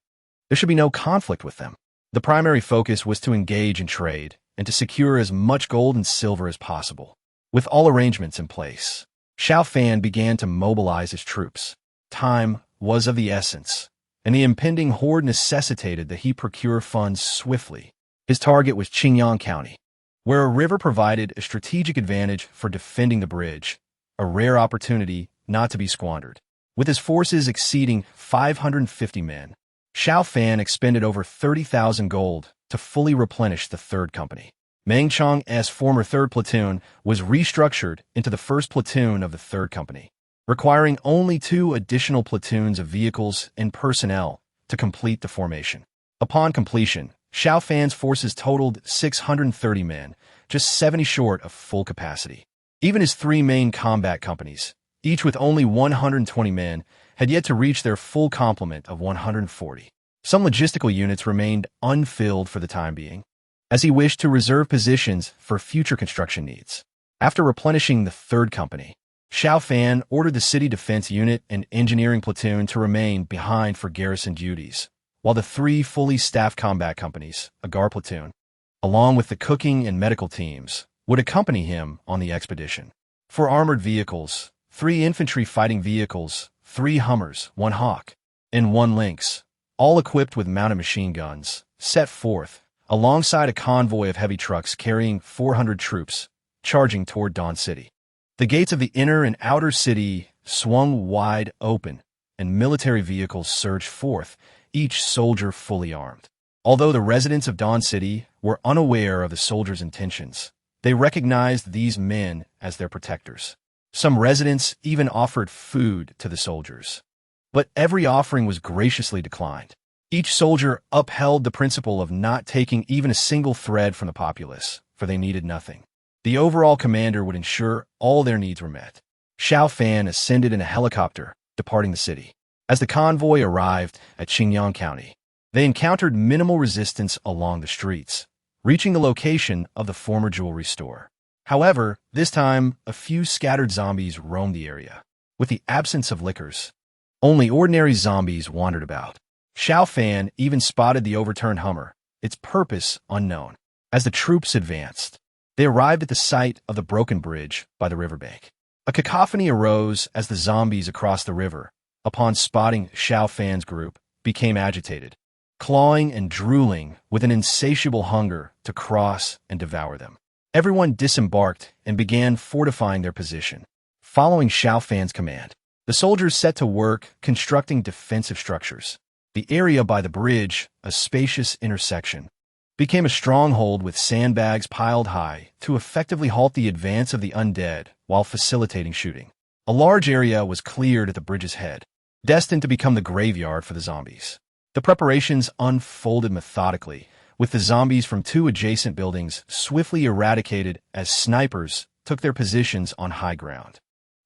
there should be no conflict with them. The primary focus was to engage in trade and to secure as much gold and silver as possible. With all arrangements in place, Xiao Fan began to mobilize his troops. Time was of the essence, and the impending horde necessitated that he procure funds swiftly. His target was Qingyang County, where a river provided a strategic advantage for defending the bridge, a rare opportunity not to be squandered. With his forces exceeding 550 men, Xiao Fan expended over 30,000 gold to fully replenish the 3rd Company. Meng Chang's former 3rd Platoon was restructured into the 1st Platoon of the 3rd Company, requiring only 2 additional platoons of vehicles and personnel to complete the formation. Upon completion, Xiao Fan's forces totaled 630 men, just 70 short of full capacity. Even his 3 main combat companies, each with only 120 men, had yet to reach their full complement of 140. Some logistical units remained unfilled for the time being, as he wished to reserve positions for future construction needs. After replenishing the 3rd Company, Xiao Fan ordered the city defense unit and engineering platoon to remain behind for garrison duties, while the 3 fully staffed combat companies, a guard platoon, along with the cooking and medical teams, would accompany him on the expedition. For armored vehicles, 3 infantry fighting vehicles, 3 Hummers, 1 Hawk, and 1 Lynx, all equipped with mounted machine guns, set forth, alongside a convoy of heavy trucks carrying 400 troops, charging toward Dawn City. The gates of the inner and outer city swung wide open, and military vehicles surged forth, each soldier fully armed. Although the residents of Dawn City were unaware of the soldiers' intentions, they recognized these men as their protectors. Some residents even offered food to the soldiers. But every offering was graciously declined. Each soldier upheld the principle of not taking even a single thread from the populace, for they needed nothing. The overall commander would ensure all their needs were met. Xiao Fan ascended in a helicopter, departing the city. As the convoy arrived at Xinjiang County, they encountered minimal resistance along the streets, reaching the location of the former jewelry store. However, this time, a few scattered zombies roamed the area. With the absence of liquors, only ordinary zombies wandered about. Xiao Fan even spotted the overturned Hummer, its purpose unknown. As the troops advanced, they arrived at the site of the broken bridge by the riverbank. A cacophony arose as the zombies across the river, upon spotting Xiao Fan's group, became agitated, clawing and drooling with an insatiable hunger to cross and devour them. Everyone disembarked and began fortifying their position. Following Xiao Fan's command, the soldiers set to work constructing defensive structures. The area by the bridge, a spacious intersection, became a stronghold with sandbags piled high to effectively halt the advance of the undead while facilitating shooting. A large area was cleared at the bridge's head, destined to become the graveyard for the zombies. The preparations unfolded methodically, with the zombies from two adjacent buildings swiftly eradicated as snipers took their positions on high ground.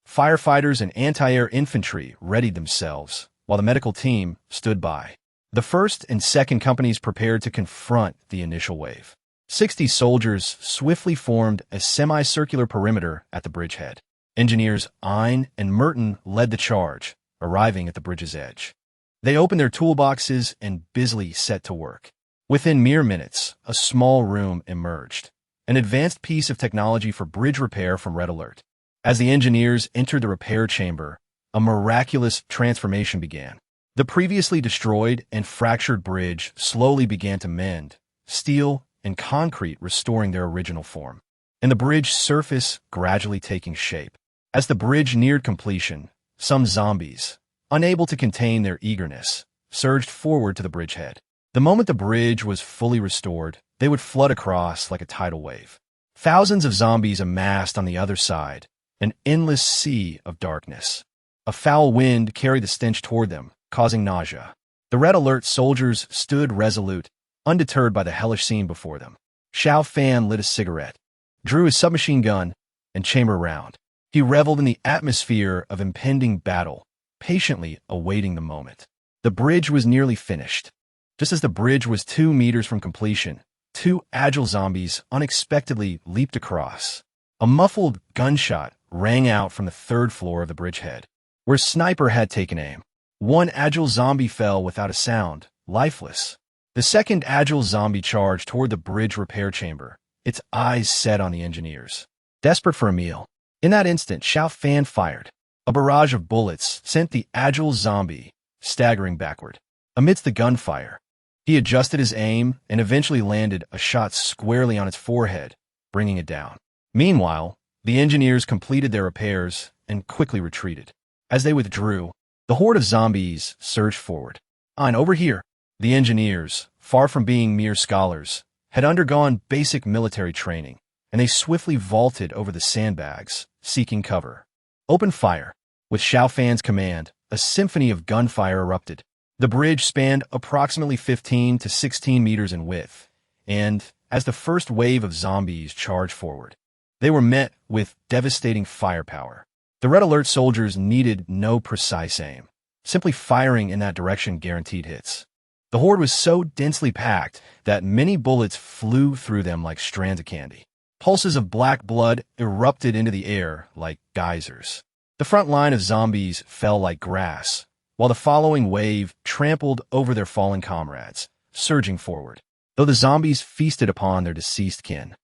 Firefighters and anti-air infantry readied themselves, while the medical team stood by. The first and second companies prepared to confront the initial wave. 60 soldiers swiftly formed a semicircular perimeter at the bridgehead. Engineers Ein and Merton led the charge, arriving at the bridge's edge. They opened their toolboxes and busily set to work. Within mere minutes, a small room emerged, an advanced piece of technology for bridge repair from Red Alert. As the engineers entered the repair chamber, a miraculous transformation began. The previously destroyed and fractured bridge slowly began to mend, steel and concrete restoring their original form, and the bridge surface gradually taking shape. As the bridge neared completion, some zombies, unable to contain their eagerness, surged forward to the bridgehead. The moment the bridge was fully restored, they would flood across like a tidal wave. Thousands of zombies amassed on the other side, an endless sea of darkness. A foul wind carried the stench toward them, causing nausea. The Red Alert soldiers stood resolute, undeterred by the hellish scene before them. Xiao Fan lit a cigarette, drew his submachine gun, and chambered round. He reveled in the atmosphere of impending battle, patiently awaiting the moment. The bridge was nearly finished. Just as the bridge was 2 meters from completion, 2 agile zombies unexpectedly leaped across. A muffled gunshot rang out from the 3rd floor of the bridgehead, where Sniper had taken aim. One agile zombie fell without a sound, lifeless. The second agile zombie charged toward the bridge repair chamber, its eyes set on the engineers, desperate for a meal. In that instant, Xiao Fan fired. A barrage of bullets sent the agile zombie staggering backward. Amidst the gunfire, he adjusted his aim and eventually landed a shot squarely on its forehead, bringing it down. Meanwhile, the engineers completed their repairs and quickly retreated. As they withdrew, the horde of zombies surged forward. And over here, the engineers, far from being mere scholars, had undergone basic military training, and they swiftly vaulted over the sandbags, seeking cover. Open fire. With Xiao Fan's command, a symphony of gunfire erupted. The bridge spanned approximately 15 to 16 meters in width, and as the first wave of zombies charged forward, they were met with devastating firepower. The Red Alert soldiers needed no precise aim. Simply firing in that direction guaranteed hits. The horde was so densely packed that many bullets flew through them like strands of candy. Pulses of black blood erupted into the air like geysers. The front line of zombies fell like grass, while the following wave trampled over their fallen comrades, surging forward, though the zombies feasted upon their deceased kin.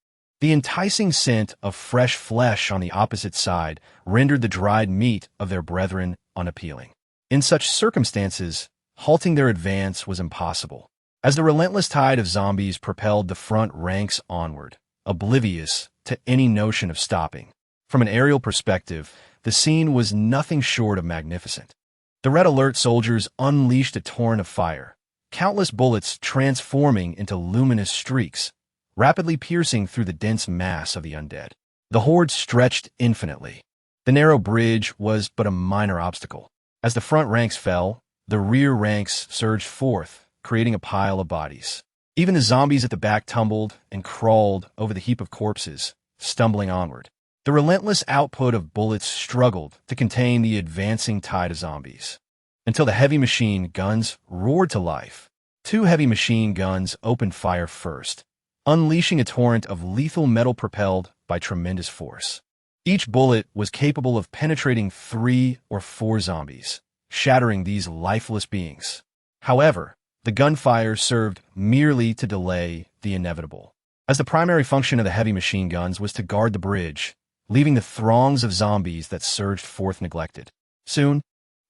The enticing scent of fresh flesh on the opposite side rendered the dried meat of their brethren unappealing. In such circumstances, halting their advance was impossible, as the relentless tide of zombies propelled the front ranks onward, oblivious to any notion of stopping. From an aerial perspective, the scene was nothing short of magnificent. The Red Alert soldiers unleashed a torrent of fire, countless bullets transforming into luminous streaks, rapidly piercing through the dense mass of the undead. The horde stretched infinitely. The narrow bridge was but a minor obstacle. As the front ranks fell, the rear ranks surged forth, creating a pile of bodies. Even the zombies at the back tumbled and crawled over the heap of corpses, stumbling onward. The relentless output of bullets struggled to contain the advancing tide of zombies, until the heavy machine guns roared to life. 2 heavy machine guns opened fire first, unleashing a torrent of lethal metal propelled by tremendous force. Each bullet was capable of penetrating 3 or 4 zombies, shattering these lifeless beings. However, the gunfire served merely to delay the inevitable, as the primary function of the heavy machine guns was to guard the bridge, leaving the throngs of zombies that surged forth neglected. Soon,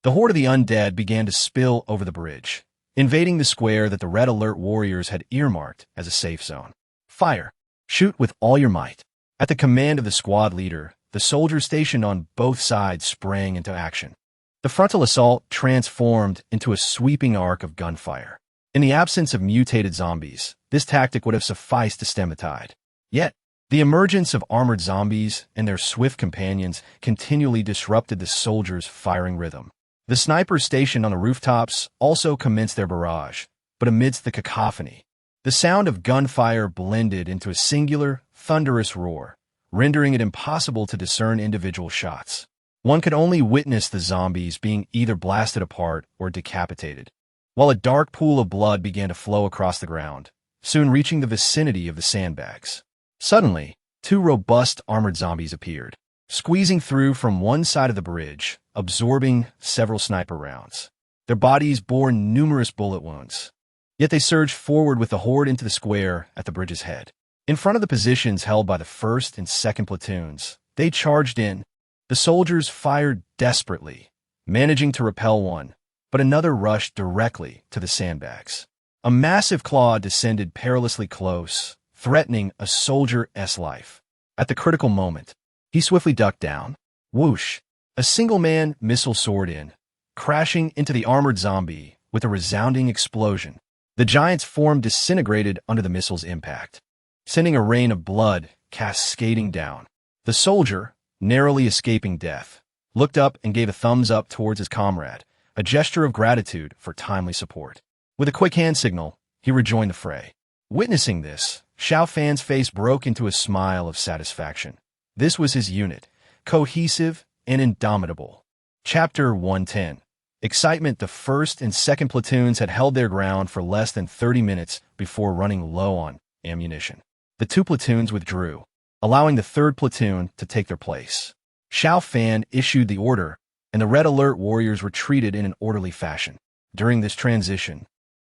the horde of the undead began to spill over the bridge, invading the square that the Red Alert warriors had earmarked as a safe zone. Fire! Shoot with all your might. At the command of the squad leader, the soldiers stationed on both sides sprang into action. The frontal assault transformed into a sweeping arc of gunfire. In the absence of mutated zombies, this tactic would have sufficed to stem the tide. Yet, the emergence of armored zombies and their swift companions continually disrupted the soldiers' firing rhythm. The snipers stationed on the rooftops also commenced their barrage, but amidst the cacophony, the sound of gunfire blended into a singular, thunderous roar, rendering it impossible to discern individual shots. One could only witness the zombies being either blasted apart or decapitated, while a dark pool of blood began to flow across the ground, soon reaching the vicinity of the sandbags. Suddenly, 2 robust armored zombies appeared, squeezing through from one side of the bridge, absorbing several sniper rounds. Their bodies bore numerous bullet wounds. Yet they surged forward with the horde into the square at the bridge's head. In front of the positions held by the 1st and 2nd platoons, they charged in. The soldiers fired desperately, managing to repel one, but another rushed directly to the sandbags. A massive claw descended perilously close, threatening a soldier's life. At the critical moment, he swiftly ducked down. Whoosh! A single-man missile soared in, crashing into the armored zombie with a resounding explosion. The giant's form disintegrated under the missile's impact, sending a rain of blood cascading down. The soldier, narrowly escaping death, looked up and gave a thumbs up towards his comrade, a gesture of gratitude for timely support. With a quick hand signal, he rejoined the fray. Witnessing this, Xiao Fan's face broke into a smile of satisfaction. This was his unit, cohesive and indomitable. Chapter 110. Excitement. The 1st and 2nd platoons had held their ground for less than 30 minutes before running low on ammunition. The 2 platoons withdrew, allowing the 3rd platoon to take their place. Xiao Fan issued the order, and the Red Alert warriors retreated in an orderly fashion. During this transition,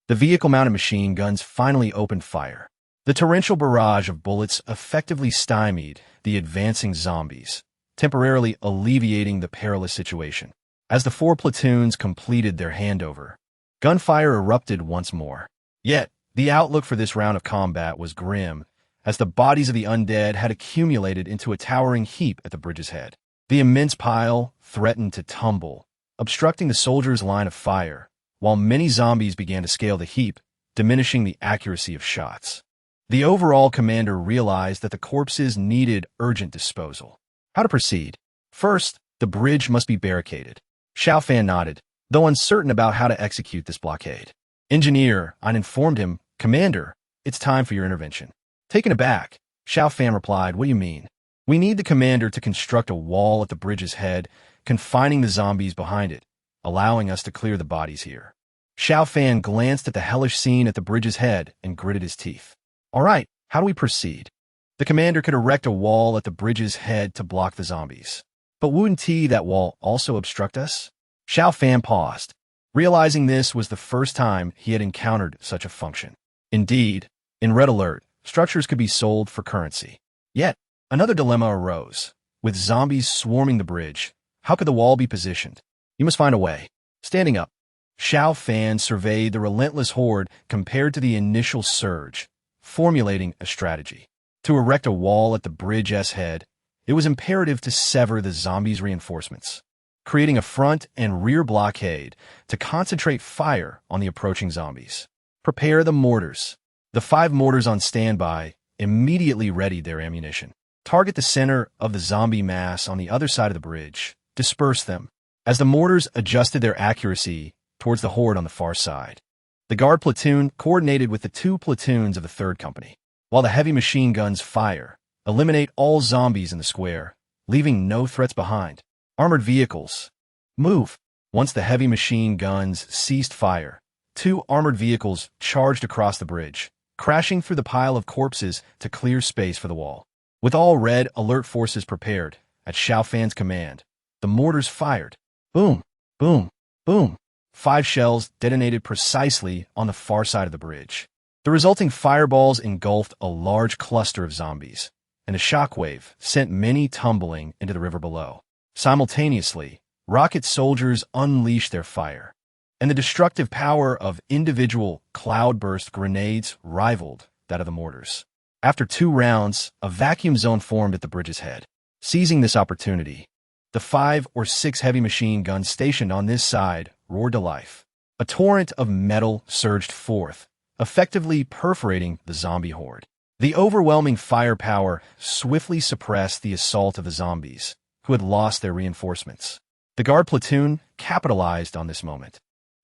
the vehicle-mounted machine guns finally opened fire. The torrential barrage of bullets effectively stymied the advancing zombies, temporarily alleviating the perilous situation. As the 4 platoons completed their handover, gunfire erupted once more. Yet, the outlook for this round of combat was grim, as the bodies of the undead had accumulated into a towering heap at the bridge's head. The immense pile threatened to tumble, obstructing the soldiers' line of fire, while many zombies began to scale the heap, diminishing the accuracy of shots. The overall commander realized that the corpses needed urgent disposal. How to proceed? First, the bridge must be barricaded. Xiao Fan nodded, though uncertain about how to execute this blockade. Engineer, I informed him, Commander, it's time for your intervention. Taken aback, Xiao Fan replied, what do you mean? We need the commander to construct a wall at the bridge's head, confining the zombies behind it, allowing us to clear the bodies here. Xiao Fan glanced at the hellish scene at the bridge's head and gritted his teeth. All right, how do we proceed? The commander could erect a wall at the bridge's head to block the zombies. But wouldn't that wall also obstruct us? Xiao Fan paused, realizing this was the first time he had encountered such a function. Indeed, in Red Alert, structures could be sold for currency. Yet, another dilemma arose. With zombies swarming the bridge, how could the wall be positioned? You must find a way. Standing up, Xiao Fan surveyed the relentless horde compared to the initial surge, formulating a strategy. To erect a wall at the bridge's head, it was imperative to sever the zombies' reinforcements, creating a front and rear blockade to concentrate fire on the approaching zombies. Prepare the mortars. The 5 mortars on standby immediately readied their ammunition. Target the center of the zombie mass on the other side of the bridge. Disperse them. As the mortars adjusted their accuracy towards the horde on the far side, the guard platoon coordinated with the 2 platoons of the 3rd Company, while the heavy machine guns fire. Eliminate all zombies in the square, leaving no threats behind. Armored vehicles. Move. Once the heavy machine guns ceased fire, 2 armored vehicles charged across the bridge, crashing through the pile of corpses to clear space for the wall. With all red alert forces prepared, at Xiao Fan's command, the mortars fired. Boom, boom, boom. 5 shells detonated precisely on the far side of the bridge. The resulting fireballs engulfed a large cluster of zombies, and a shockwave sent many tumbling into the river below. Simultaneously, rocket soldiers unleashed their fire, and the destructive power of individual cloudburst grenades rivaled that of the mortars. After 2 rounds, a vacuum zone formed at the bridge's head. Seizing this opportunity, the 5 or 6 heavy machine guns stationed on this side roared to life. A torrent of metal surged forth, effectively perforating the zombie horde. The overwhelming firepower swiftly suppressed the assault of the zombies, who had lost their reinforcements. The guard platoon capitalized on this moment,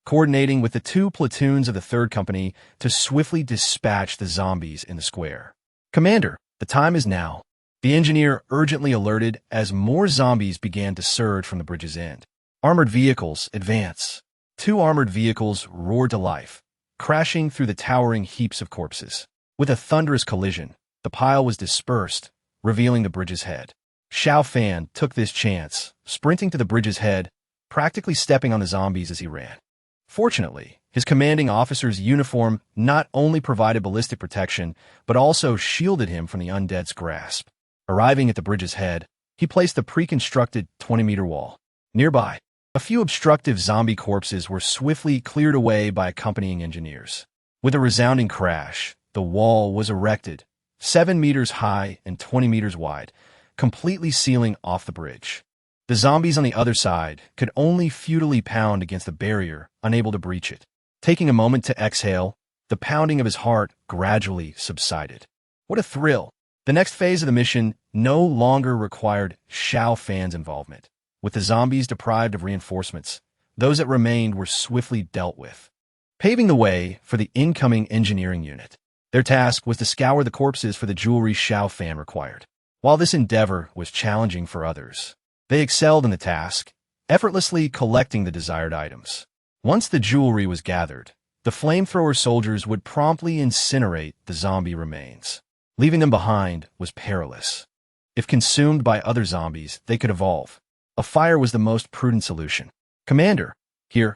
coordinating with the 2 platoons of the 3rd Company to swiftly dispatch the zombies in the square. Commander, the time is now. The engineer urgently alerted as more zombies began to surge from the bridge's end. Armored vehicles, advance. 2 armored vehicles roared to life, crashing through the towering heaps of corpses. With a thunderous collision, the pile was dispersed, revealing the bridge's head. Xiao Fan took this chance, sprinting to the bridge's head, practically stepping on the zombies as he ran. Fortunately, his commanding officer's uniform not only provided ballistic protection, but also shielded him from the undead's grasp. Arriving at the bridge's head, he placed the pre-constructed 20-meter wall. Nearby, a few obstructive zombie corpses were swiftly cleared away by accompanying engineers. With a resounding crash, the wall was erected, 7 meters high and 20 meters wide, completely sealing off the bridge. The zombies on the other side could only futilely pound against the barrier, unable to breach it. Taking a moment to exhale, the pounding of his heart gradually subsided. What a thrill! The next phase of the mission no longer required Xiao Fan's involvement. With the zombies deprived of reinforcements, those that remained were swiftly dealt with, paving the way for the incoming engineering unit. Their task was to scour the corpses for the jewelry Xiao Fan required. While this endeavor was challenging for others, they excelled in the task, effortlessly collecting the desired items. Once the jewelry was gathered, the flamethrower soldiers would promptly incinerate the zombie remains. Leaving them behind was perilous. If consumed by other zombies, they could evolve. A fire was the most prudent solution. Commander, here's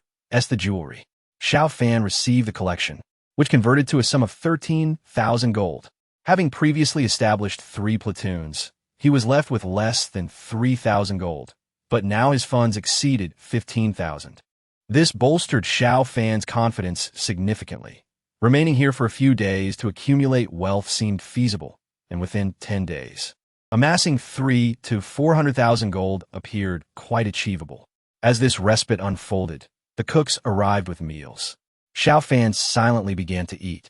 the jewelry. Xiao Fan received the collection, which converted to a sum of 13,000 gold. Having previously established 3 platoons, he was left with less than 3,000 gold, but now his funds exceeded 15,000. This bolstered Xiao Fan's confidence significantly. Remaining here for a few days to accumulate wealth seemed feasible, and within 10 days, amassing 300,000 to 400,000 gold appeared quite achievable. As this respite unfolded, the cooks arrived with meals. Xiao Fan silently began to eat,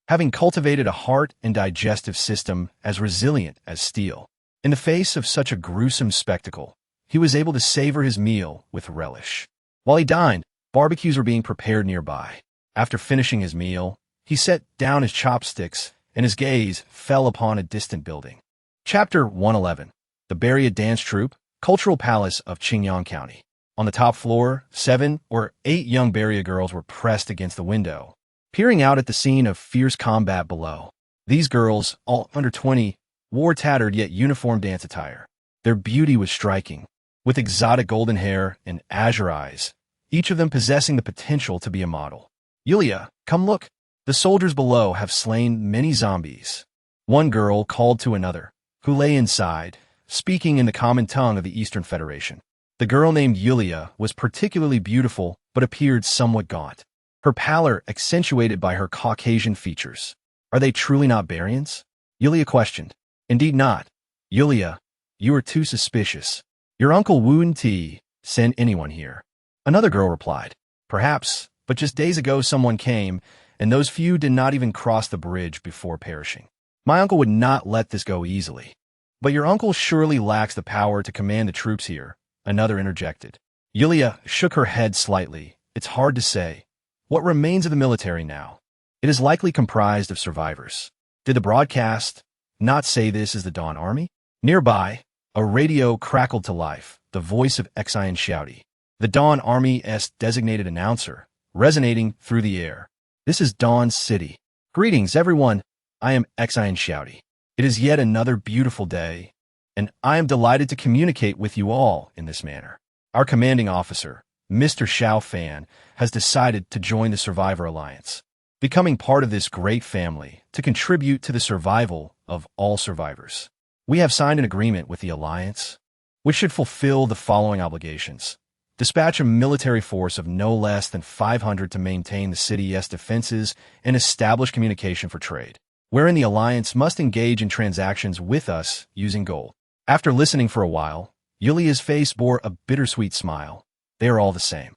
having cultivated a heart and digestive system as resilient as steel. In the face of such a gruesome spectacle, he was able to savor his meal with relish. While he dined, barbecues were being prepared nearby. After finishing his meal, he set down his chopsticks and his gaze fell upon a distant building. Chapter 111. The Beria Dance Troupe, Cultural Palace of Qingyang County. On the top floor, 7 or 8 young Beria girls were pressed against the window, peering out at the scene of fierce combat below. These girls, all under 20, wore tattered yet uniform dance attire. Their beauty was striking, with exotic golden hair and azure eyes, each of them possessing the potential to be a model. Yulia, come look. The soldiers below have slain many zombies. One girl called to another, who lay inside, speaking in the common tongue of the Eastern Federation. The girl named Yulia was particularly beautiful but appeared somewhat gaunt. Her pallor accentuated by her Caucasian features. Are they truly not Barians? Yulia questioned. Indeed not. Yulia, you are too suspicious. Your uncle wouldn't send anyone here. Another girl replied. Perhaps, but just days ago someone came, and those few did not even cross the bridge before perishing. My uncle would not let this go easily. But your uncle surely lacks the power to command the troops here, another interjected. Yulia shook her head slightly. It's hard to say. What remains of the military now? It is likely comprised of survivors. Did the broadcast not say this is the Dawn Army? Nearby, a radio crackled to life, the voice of Xiao Fan, the Dawn Army's designated announcer, resonating through the air. This is Dawn City. Greetings, everyone. I am Xiao Fan. It is yet another beautiful day, and I am delighted to communicate with you all in this manner. Our commanding officer, Mr. Xiao Fan, has decided to join the Survivor Alliance, becoming part of this great family to contribute to the survival of all survivors. We have signed an agreement with the Alliance, which should fulfill the following obligations. Dispatch a military force of no less than 500 to maintain the city's defenses and establish communication for trade, wherein the Alliance must engage in transactions with us using gold. After listening for a while, Yulia's face bore a bittersweet smile. They are all the same.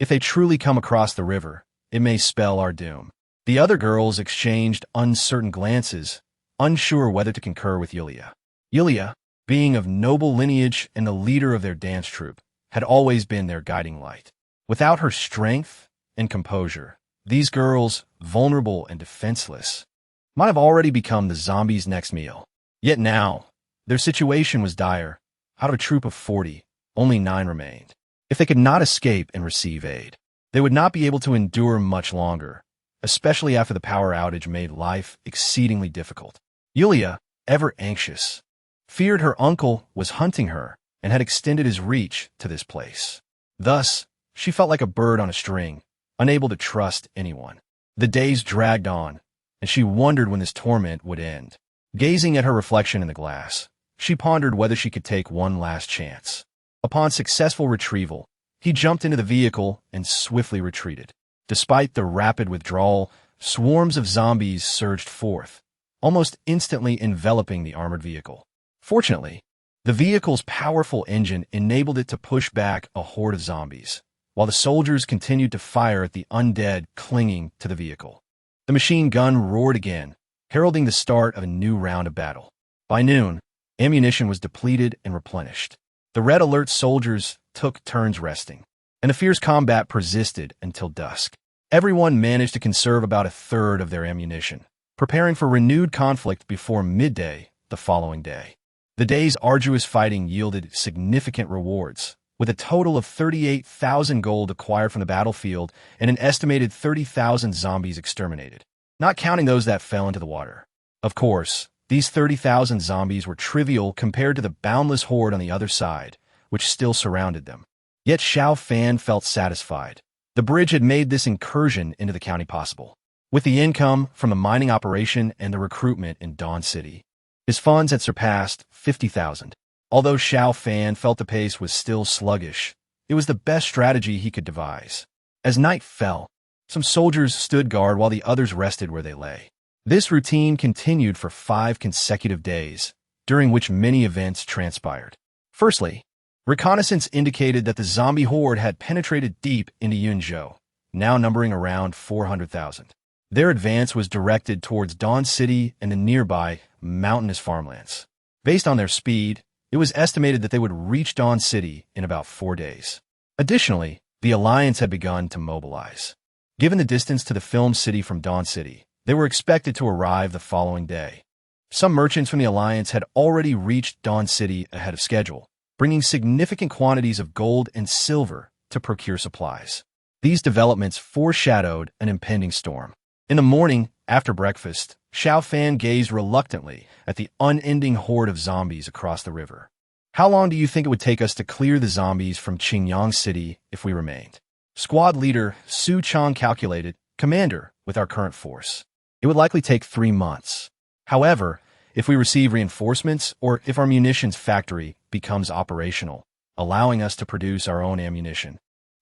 If they truly come across the river, it may spell our doom. The other girls exchanged uncertain glances, unsure whether to concur with Yulia. Yulia, being of noble lineage and the leader of their dance troupe, had always been their guiding light. Without her strength and composure, these girls, vulnerable and defenseless, might have already become the zombies' next meal. Yet now, their situation was dire. Out of a troop of 40, only 9 remained. If they could not escape and receive aid, they would not be able to endure much longer, especially after the power outage made life exceedingly difficult. Yulia, ever anxious, feared her uncle was hunting her and had extended his reach to this place. Thus, she felt like a bird on a string, unable to trust anyone. The days dragged on, and she wondered when this torment would end. Gazing at her reflection in the glass, she pondered whether she could take one last chance. Upon successful retrieval, he jumped into the vehicle and swiftly retreated. Despite the rapid withdrawal, swarms of zombies surged forth, almost instantly enveloping the armored vehicle. Fortunately, the vehicle's powerful engine enabled it to push back a horde of zombies, while the soldiers continued to fire at the undead clinging to the vehicle. The machine gun roared again, heralding the start of a new round of battle. By noon, ammunition was depleted and replenished. The red alert soldiers took turns resting, and the fierce combat persisted until dusk. Everyone managed to conserve about a third of their ammunition, preparing for renewed conflict before midday the following day. The day's arduous fighting yielded significant rewards, with a total of 38,000 gold acquired from the battlefield and an estimated 30,000 zombies exterminated, not counting those that fell into the water. Of course, these 30,000 zombies were trivial compared to the boundless horde on the other side, which still surrounded them. Yet Xiao Fan felt satisfied. The bridge had made this incursion into the county possible. With the income from the mining operation and the recruitment in Dawn City, his funds had surpassed 50,000. Although Xiao Fan felt the pace was still sluggish, it was the best strategy he could devise. As night fell, some soldiers stood guard while the others rested where they lay. This routine continued for 5 consecutive days, during which many events transpired. Firstly, reconnaissance indicated that the zombie horde had penetrated deep into Yunzhou, now numbering around 400,000. Their advance was directed towards Dawn City and the nearby mountainous farmlands. Based on their speed, it was estimated that they would reach Dawn City in about 4 days. Additionally, the Alliance had begun to mobilize. Given the distance to the film city from Dawn City, they were expected to arrive the following day. Some merchants from the Alliance had already reached Dawn City ahead of schedule, bringing significant quantities of gold and silver to procure supplies. These developments foreshadowed an impending storm. In the morning, after breakfast, Xiao Fan gazed reluctantly at the unending horde of zombies across the river. How long do you think it would take us to clear the zombies from Qingyang City if we remained? Squad leader Su Chang calculated, Commander, with our current force, it would likely take 3 months. However, if we receive reinforcements or if our munitions factory becomes operational, allowing us to produce our own ammunition,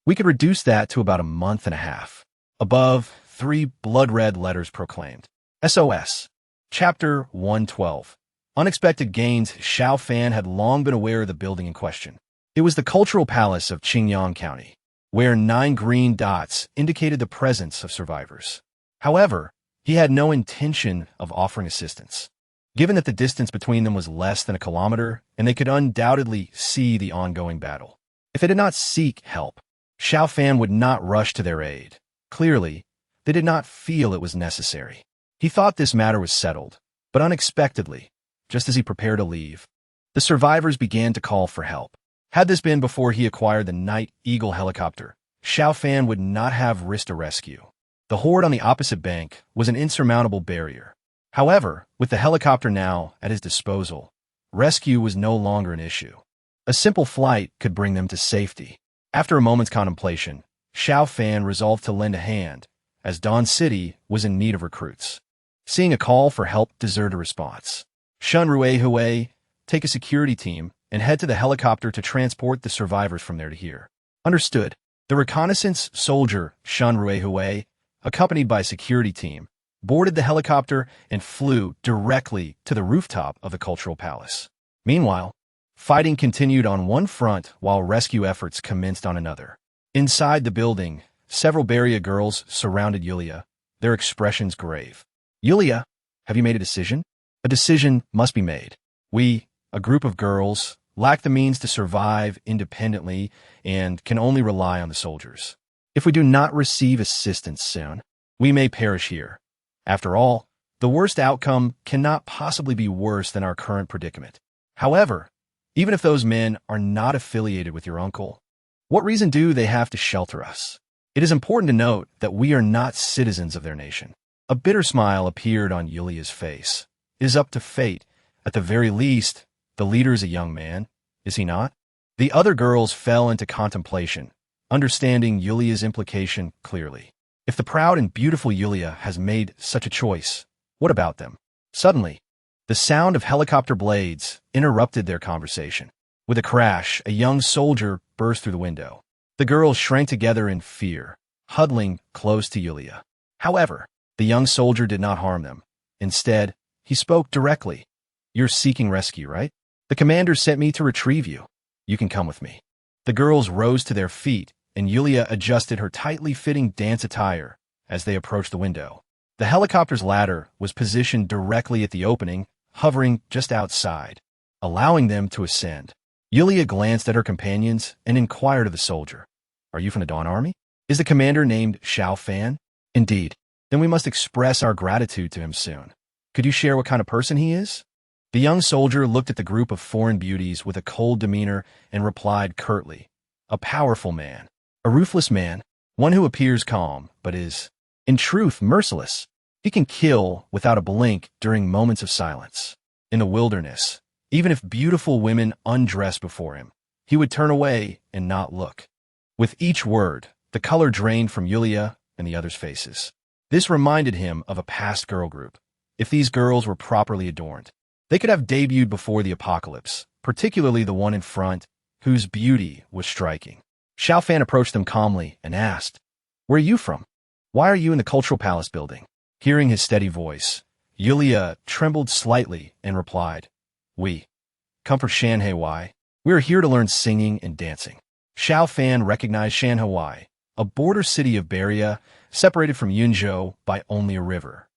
We could reduce that to about a month and a half. Above, 3 blood-red letters proclaimed. SOS. Chapter 112. Unexpected gains. Xiao Fan had long been aware of the building in question. It was the cultural palace of Qingyang County, where 9 green dots indicated the presence of survivors. However, he had no intention of offering assistance, given that the distance between them was less than a kilometer and they could undoubtedly see the ongoing battle. If they did not seek help, Xiao Fan would not rush to their aid. Clearly, they did not feel it was necessary. He thought this matter was settled, but unexpectedly, just as he prepared to leave, the survivors began to call for help. Had this been before he acquired the Night Eagle helicopter, Xiao Fan would not have risked a rescue. The horde on the opposite bank was an insurmountable barrier. However, with the helicopter now at his disposal, rescue was no longer an issue. A simple flight could bring them to safety. After a moment's contemplation, Xiao Fan resolved to lend a hand, as Dawn City was in need of recruits. Seeing a call for help deserved a response. Shun Rui Hui, take a security team and head to the helicopter to transport the survivors from there to here. Understood. The reconnaissance soldier, Shun Rui Hui, accompanied by a security team, boarded the helicopter and flew directly to the rooftop of the cultural palace. Meanwhile, fighting continued on one front while rescue efforts commenced on another. Inside the building, several Beria girls surrounded Yulia, their expressions grave. Yulia, have you made a decision? A decision must be made. We, a group of girls, lack the means to survive independently and can only rely on the soldiers. If we do not receive assistance soon, we may perish here. After all, the worst outcome cannot possibly be worse than our current predicament. However, even if those men are not affiliated with your uncle, what reason do they have to shelter us? It is important to note that we are not citizens of their nation. A bitter smile appeared on Yulia's face. It is up to fate. At the very least, the leader is a young man, is he not? The other girls fell into contemplation, understanding Yulia's implication clearly. If the proud and beautiful Yulia has made such a choice, what about them? Suddenly, the sound of helicopter blades interrupted their conversation. With a crash, a young soldier burst through the window. The girls shrank together in fear, huddling close to Yulia. However, the young soldier did not harm them. Instead, he spoke directly. You're seeking rescue, right? The commander sent me to retrieve you. You can come with me. The girls rose to their feet, and Yulia adjusted her tightly fitting dance attire as they approached the window. The helicopter's ladder was positioned directly at the opening, hovering just outside, allowing them to ascend. Yulia glanced at her companions and inquired of the soldier, "Are you from the Dawn Army? Is the commander named Xiao Fan?" "Indeed. Then we must express our gratitude to him soon. Could you share what kind of person he is?" The young soldier looked at the group of foreign beauties with a cold demeanor and replied curtly, "A powerful man, a ruthless man, one who appears calm, but is, in truth, merciless. He can kill without a blink during moments of silence. In the wilderness, even if beautiful women undressed before him, he would turn away and not look." With each word, the color drained from Yulia and the others' faces. This reminded him of a past girl group. If these girls were properly adorned, they could have debuted before the apocalypse, particularly the one in front, whose beauty was striking. Xiao Fan approached them calmly and asked, "Where are you from? Why are you in the Cultural Palace building?" Hearing his steady voice, Yulia trembled slightly and replied, "We come from Shanhaewai. We are here to learn singing and dancing." Xiao Fan recognized Shanhaewai, a border city of Beria, separated from Yunzhou by only a river.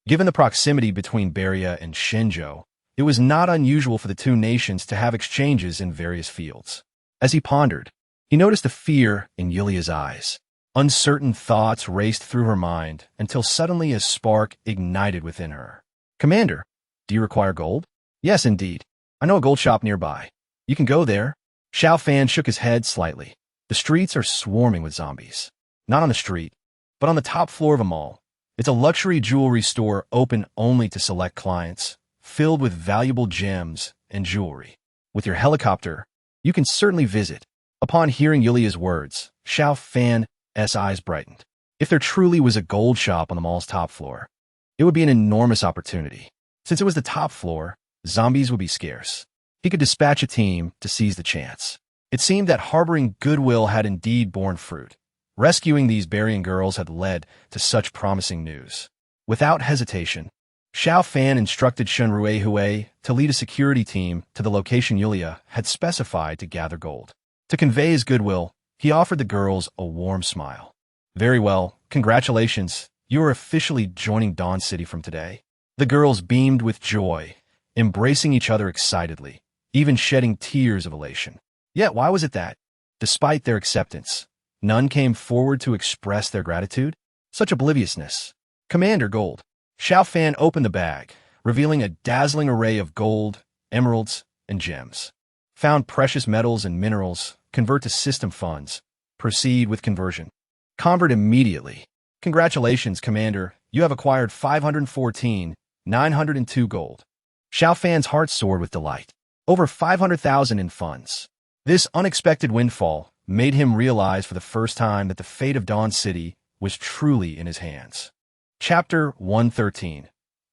Given the proximity between Beria and Shenzhou, it was not unusual for the two nations to have exchanges in various fields. As he pondered, he noticed the fear in Yulia's eyes. Uncertain thoughts raced through her mind until suddenly a spark ignited within her. "Commander, do you require gold?" "Yes, indeed. I know a gold shop nearby. You can go there." Xiao Fan shook his head slightly. The streets are swarming with zombies. Not on the street, but on the top floor of a mall. It's a luxury jewelry store open only to select clients, filled with valuable gems and jewelry. With your helicopter, you can certainly visit. Upon hearing Yulia's words, Xiao Fan's eyes brightened. If there truly was a gold shop on the mall's top floor, it would be an enormous opportunity. Since it was the top floor, zombies would be scarce. He could dispatch a team to seize the chance. It seemed that harboring goodwill had indeed borne fruit. Rescuing these Barian girls had led to such promising news. Without hesitation, Xiao Fan instructed Shunrui Hui to lead a security team to the location Yulia had specified to gather gold. To convey his goodwill, he offered the girls a warm smile. "Very well, congratulations. You are officially joining Dawn City from today." The girls beamed with joy, embracing each other excitedly, even shedding tears of elation. Yet why was it that, despite their acceptance, none came forward to express their gratitude? Such obliviousness. "Commander Gold." Xiao Fan opened the bag, revealing a dazzling array of gold, emeralds, and gems. "Found precious metals and minerals. Convert to system funds. Proceed with conversion." "Convert immediately." "Congratulations, Commander. You have acquired 514,902 gold." Xiao Fan's heart soared with delight. Over 500,000 in funds. This unexpected windfall made him realize for the first time that the fate of Dawn City was truly in his hands. Chapter 113.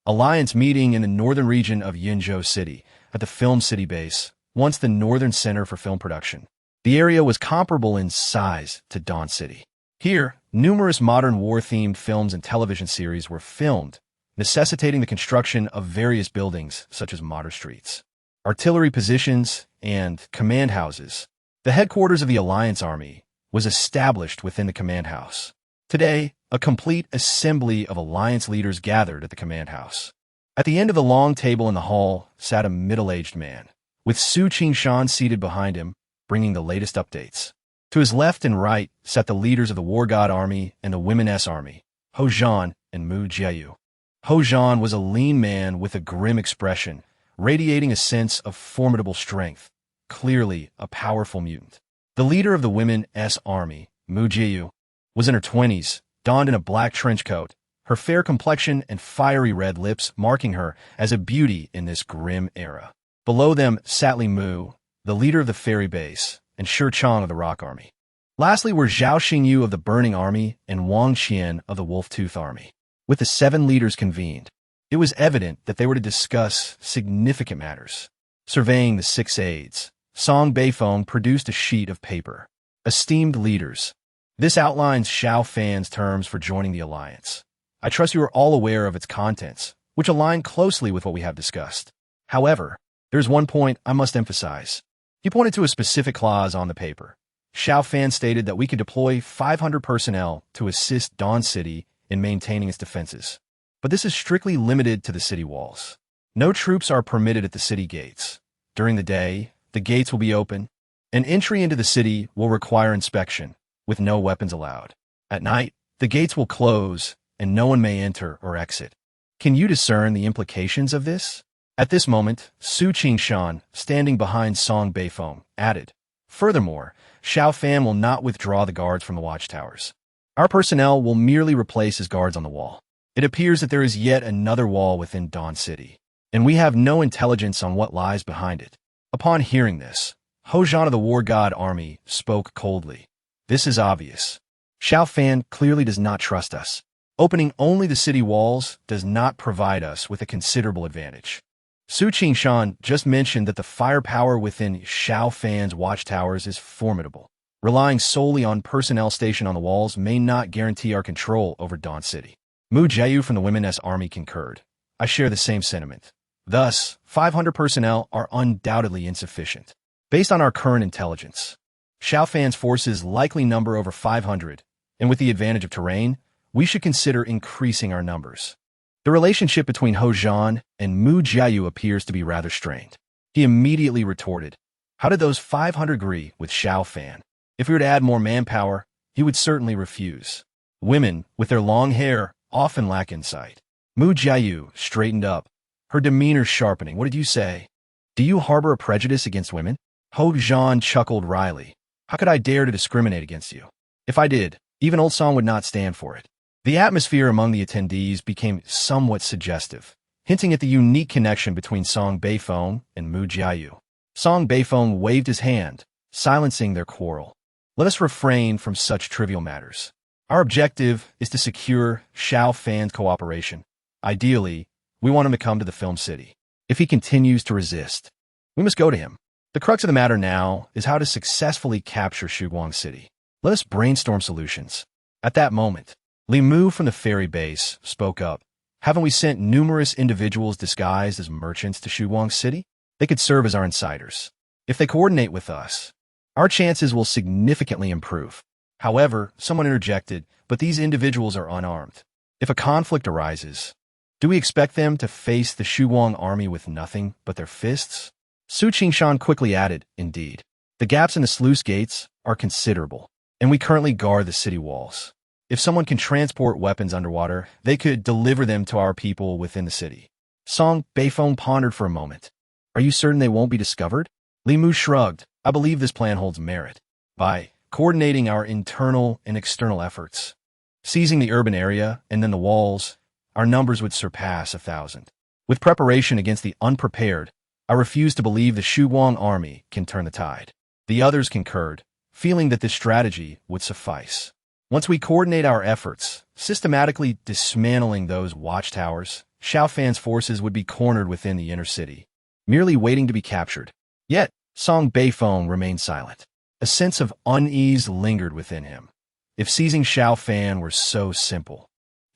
Alliance meeting in the northern region of Yinzhou City, at the Film City base, once the northern center for film production. The area was comparable in size to Dawn City. Here, numerous modern war-themed films and television series were filmed, necessitating the construction of various buildings such as modern streets, artillery positions, and command houses. The headquarters of the Alliance Army was established within the command house. Today, a complete assembly of Alliance leaders gathered at the command house. At the end of the long table in the hall sat a middle-aged man, with Su Qingshan seated behind him, bringing the latest updates. To his left and right sat the leaders of the War God Army and the Women's Army, Ho Zhan and Mu Jieyu. Ho Zhan was a lean man with a grim expression, radiating a sense of formidable strength, clearly a powerful mutant. The leader of the Women's Army, Mu Jieyu, was in her 20s, donned in a black trench coat, her fair complexion and fiery red lips marking her as a beauty in this grim era. Below them sat Li Mu, the leader of the Fairy Base, and Shi Chang of the Rock Army. Lastly were Zhao Xingyu of the Burning Army and Wang Qian of the Wolf-Tooth Army. With the 7 leaders convened, it was evident that they were to discuss significant matters. Surveying the 6 aides, Song Beifeng produced a sheet of paper. "Esteemed leaders, this outlines Xiao Fan's terms for joining the alliance. I trust you are all aware of its contents, which align closely with what we have discussed. However, there's one point I must emphasize." He pointed to a specific clause on the paper. Xiao Fan stated that we could deploy 500 personnel to assist Dawn City in maintaining its defenses. But this is strictly limited to the city walls. No troops are permitted at the city gates. During the day, the gates will be open, and entry into the city will require inspection, with no weapons allowed. At night, the gates will close, and no one may enter or exit. Can you discern the implications of this? At this moment, Su Qingshan, standing behind Song Beifeng, added, "Furthermore, Xiao Fan will not withdraw the guards from the watchtowers. Our personnel will merely replace his guards on the wall. It appears that there is yet another wall within Dawn City, and we have no intelligence on what lies behind it." Upon hearing this, Ho Zhan of the War God Army spoke coldly. "This is obvious. Xiao Fan clearly does not trust us. Opening only the city walls does not provide us with a considerable advantage. Su Qingshan just mentioned that the firepower within Xiao Fan's watchtowers is formidable. Relying solely on personnel stationed on the walls may not guarantee our control over Dawn City." Mu Jieyu from the Women's Army concurred. "I share the same sentiment. Thus, 500 personnel are undoubtedly insufficient. Based on our current intelligence, Xiao Fan's forces likely number over 500, and with the advantage of terrain, we should consider increasing our numbers." The relationship between Ho Zhan and Mu Jieyu appears to be rather strained. He immediately retorted, "How did those 500 agree with Xiao Fan? If we were to add more manpower, he would certainly refuse. Women, with their long hair, often lack insight." Mu Jieyu straightened up, her demeanor sharpening. "What did you say? Do you harbor a prejudice against women?" Ho Zhan chuckled wryly. "How could I dare to discriminate against you? If I did, even Old Song would not stand for it." The atmosphere among the attendees became somewhat suggestive, hinting at the unique connection between Song Beifeng and Mu Jieyu. Song Beifeng waved his hand, silencing their quarrel. "Let us refrain from such trivial matters. Our objective is to secure Xiao Fan's cooperation. Ideally, we want him to come to the Film City. If he continues to resist, we must go to him. The crux of the matter now is how to successfully capture Shiguang City. Let us brainstorm solutions. At that moment, Li Mu from the ferry base spoke up. Haven't we sent numerous individuals disguised as merchants to Shiguang City? They could serve as our insiders. If they coordinate with us, our chances will significantly improve. However, someone interjected, but these individuals are unarmed. If a conflict arises, do we expect them to face the Shiguang army with nothing but their fists? Su Qingshan quickly added, indeed. The gaps in the sluice gates are considerable, and we currently guard the city walls. If someone can transport weapons underwater, they could deliver them to our people within the city. Song Beifeng pondered for a moment. Are you certain they won't be discovered? Li Mu shrugged. I believe this plan holds merit. By coordinating our internal and external efforts, seizing the urban area and then the walls, our numbers would surpass 1,000. With preparation against the unprepared, I refuse to believe the Shiguang army can turn the tide. The others concurred, feeling that this strategy would suffice. Once we coordinate our efforts, systematically dismantling those watchtowers, Xiao Fan's forces would be cornered within the inner city, merely waiting to be captured. Yet, Song Beifeng remained silent. A sense of unease lingered within him. If seizing Xiao Fan were so simple,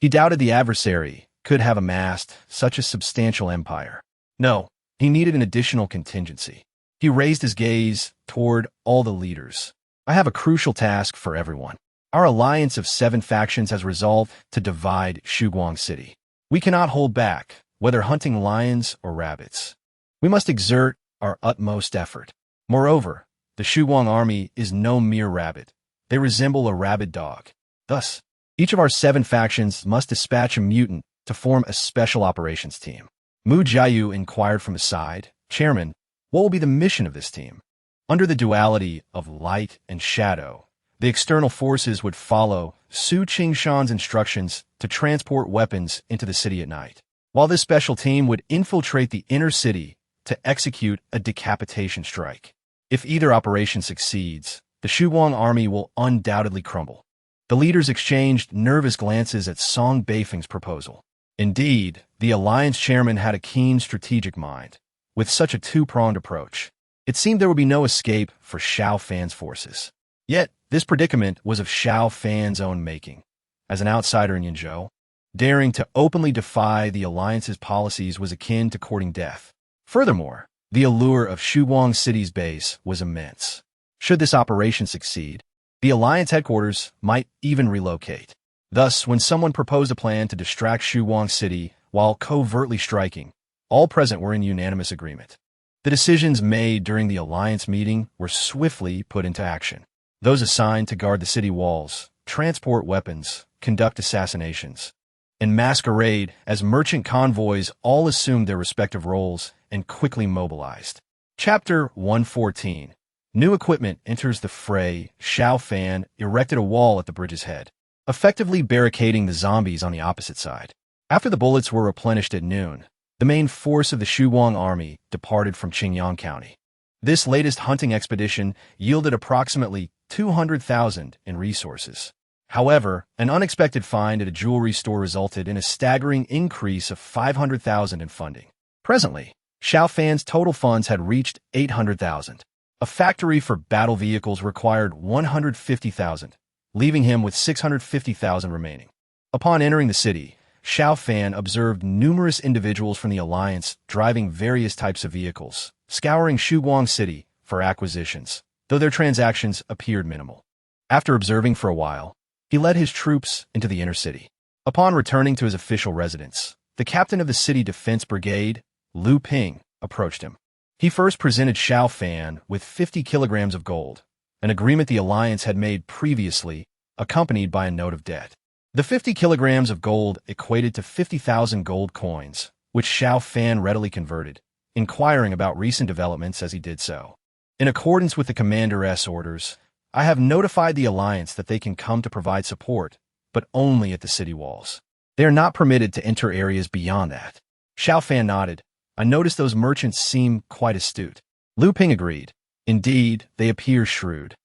he doubted the adversary could have amassed such a substantial empire. No, he needed an additional contingency. He raised his gaze toward all the leaders. I have a crucial task for everyone. Our alliance of 7 factions has resolved to divide Shiguang City. We cannot hold back, whether hunting lions or rabbits. We must exert our utmost effort. Moreover, the Shiguang army is no mere rabbit. They resemble a rabid dog. Thus, each of our 7 factions must dispatch a mutant to form a special operations team. Mu Jiayu inquired from his side, Chairman, what will be the mission of this team? Under the duality of light and shadow, the external forces would follow Su Qingshan's instructions to transport weapons into the city at night, while this special team would infiltrate the inner city to execute a decapitation strike. If either operation succeeds, the Shiguang army will undoubtedly crumble. The leaders exchanged nervous glances at Song Beifeng's proposal. Indeed, the alliance chairman had a keen strategic mind. With such a two-pronged approach, it seemed there would be no escape for Xiao Fan's forces. Yet, this predicament was of Xiao Fan's own making. As an outsider in Yinzhou, daring to openly defy the alliance's policies was akin to courting death. Furthermore, the allure of Shiguang City's base was immense. Should this operation succeed, the alliance headquarters might even relocate. Thus, when someone proposed a plan to distract Shiguang City while covertly striking, all present were in unanimous agreement. The decisions made during the alliance meeting were swiftly put into action. Those assigned to guard the city walls, transport weapons, conduct assassinations, and masquerade as merchant convoys all assumed their respective roles and quickly mobilized. Chapter 114. New equipment enters the fray. Xiao Fan erected a wall at the bridge's head, effectively barricading the zombies on the opposite side. After the bullets were replenished at noon, the main force of the Shiguang army departed from Qingyang County. This latest hunting expedition yielded approximately 200,000 in resources. However, an unexpected find at a jewelry store resulted in a staggering increase of 500,000 in funding. Presently, Xiao Fan's total funds had reached 800,000. A factory for battle vehicles required 150,000, leaving him with 650,000 remaining. Upon entering the city, Xiao Fan observed numerous individuals from the alliance driving various types of vehicles, scouring Shiguang City for acquisitions, though their transactions appeared minimal. After observing for a while, he led his troops into the inner city. Upon returning to his official residence, the captain of the city defense brigade, Lu Ping, approached him. He first presented Xiao Fan with 50 kilograms of gold, an agreement the alliance had made previously, accompanied by a note of debt. The 50 kilograms of gold equated to 50,000 gold coins, which Xiao Fan readily converted, inquiring about recent developments as he did so. In accordance with the commander's orders, I have notified the alliance that they can come to provide support, but only at the city walls. They are not permitted to enter areas beyond that. Xiao Fan nodded. I noticed those merchants seem quite astute. Lu Ping agreed. Indeed, they appear shrewd,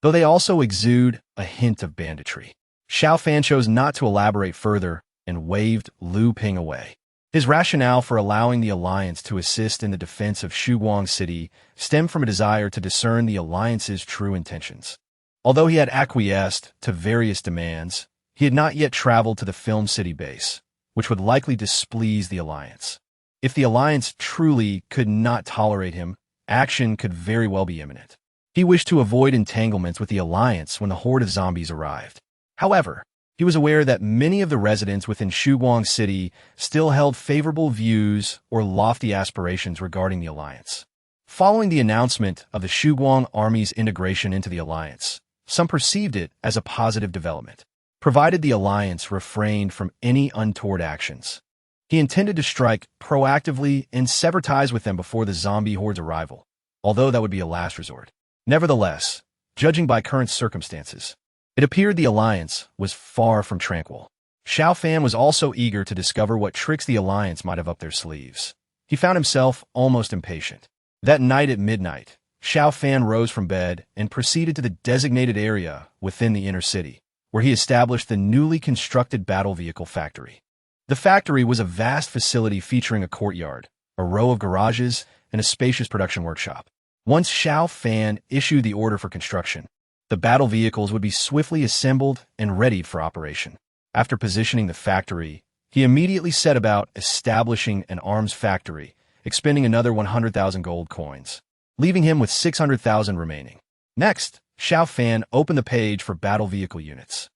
though they also exude a hint of banditry. Xiao Fan chose not to elaborate further and waved Lu Ping away. His rationale for allowing the alliance to assist in the defense of Shiguang City stemmed from a desire to discern the alliance's true intentions. Although he had acquiesced to various demands, he had not yet traveled to the Film City base, which would likely displease the alliance. If the alliance truly could not tolerate him, action could very well be imminent. He wished to avoid entanglements with the alliance when the horde of zombies arrived. However, he was aware that many of the residents within Shiguang City still held favorable views or lofty aspirations regarding the alliance. Following the announcement of the Shiguang army's integration into the alliance, some perceived it as a positive development, provided the alliance refrained from any untoward actions. He intended to strike proactively and sever ties with them before the zombie horde's arrival, although that would be a last resort. Nevertheless, judging by current circumstances, it appeared the alliance was far from tranquil. Xiao Fan was also eager to discover what tricks the alliance might have up their sleeves. He found himself almost impatient. That night at midnight, Xiao Fan rose from bed and proceeded to the designated area within the inner city, where he established the newly constructed battle vehicle factory. The factory was a vast facility featuring a courtyard, a row of garages, and a spacious production workshop. Once Xiao Fan issued the order for construction, the battle vehicles would be swiftly assembled and readied for operation. After positioning the factory, he immediately set about establishing an arms factory, expending another 100,000 gold coins, leaving him with 600,000 remaining. Next, Xiao Fan opened the page for battle vehicle units.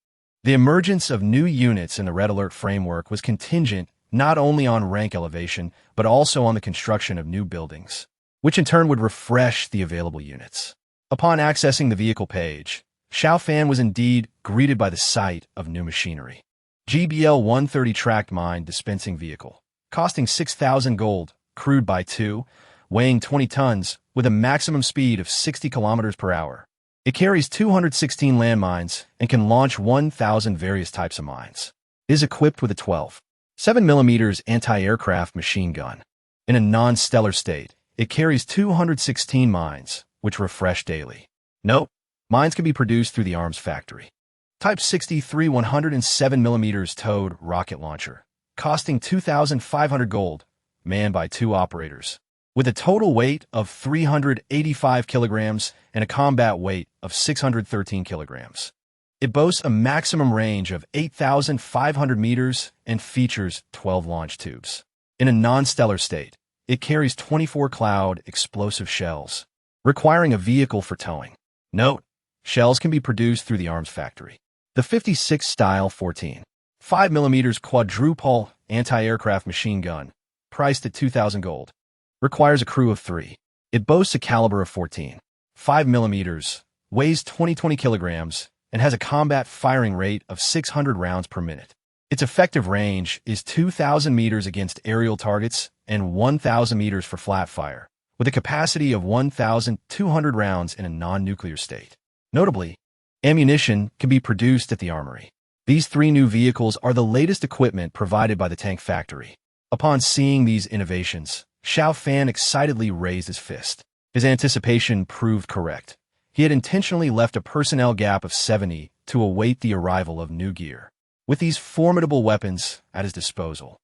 The emergence of new units in the Red Alert framework was contingent not only on rank elevation, but also on the construction of new buildings, which in turn would refresh the available units. Upon accessing the vehicle page, Xiao Fan was indeed greeted by the sight of new machinery. GBL 130 tracked mine dispensing vehicle, costing 6,000 gold, crewed by 2, weighing 20 tons, with a maximum speed of 60 kilometers per hour. It carries 216 landmines and can launch 1,000 various types of mines. It is equipped with a 12.7mm anti-aircraft machine gun. In a non-stellar state, it carries 216 mines, which refresh daily. Note, mines can be produced through the arms factory. Type 63 107mm towed rocket launcher, costing 2,500 gold, manned by 2 operators, with a total weight of 385 kilograms and a combat weight of 613 kilograms. It boasts a maximum range of 8,500 meters and features 12 launch tubes. In a non-stellar state, it carries 24 cloud explosive shells, requiring a vehicle for towing. Note, shells can be produced through the arms factory. The 56 style 14.5mm quadruple anti-aircraft machine gun, priced at 2,000 gold, requires a crew of 3. It boasts a caliber of 14.5mm, weighs 20 kilograms, and has a combat firing rate of 600 rounds per minute. Its effective range is 2,000 meters against aerial targets and 1,000 meters for flat fire, with a capacity of 1,200 rounds in a non-nuclear state. Notably, ammunition can be produced at the armory. These 3 new vehicles are the latest equipment provided by the tank factory. Upon seeing these innovations, Xiao Fan excitedly raised his fist. His anticipation proved correct. He had intentionally left a personnel gap of 70 to await the arrival of new gear. With these formidable weapons at his disposal,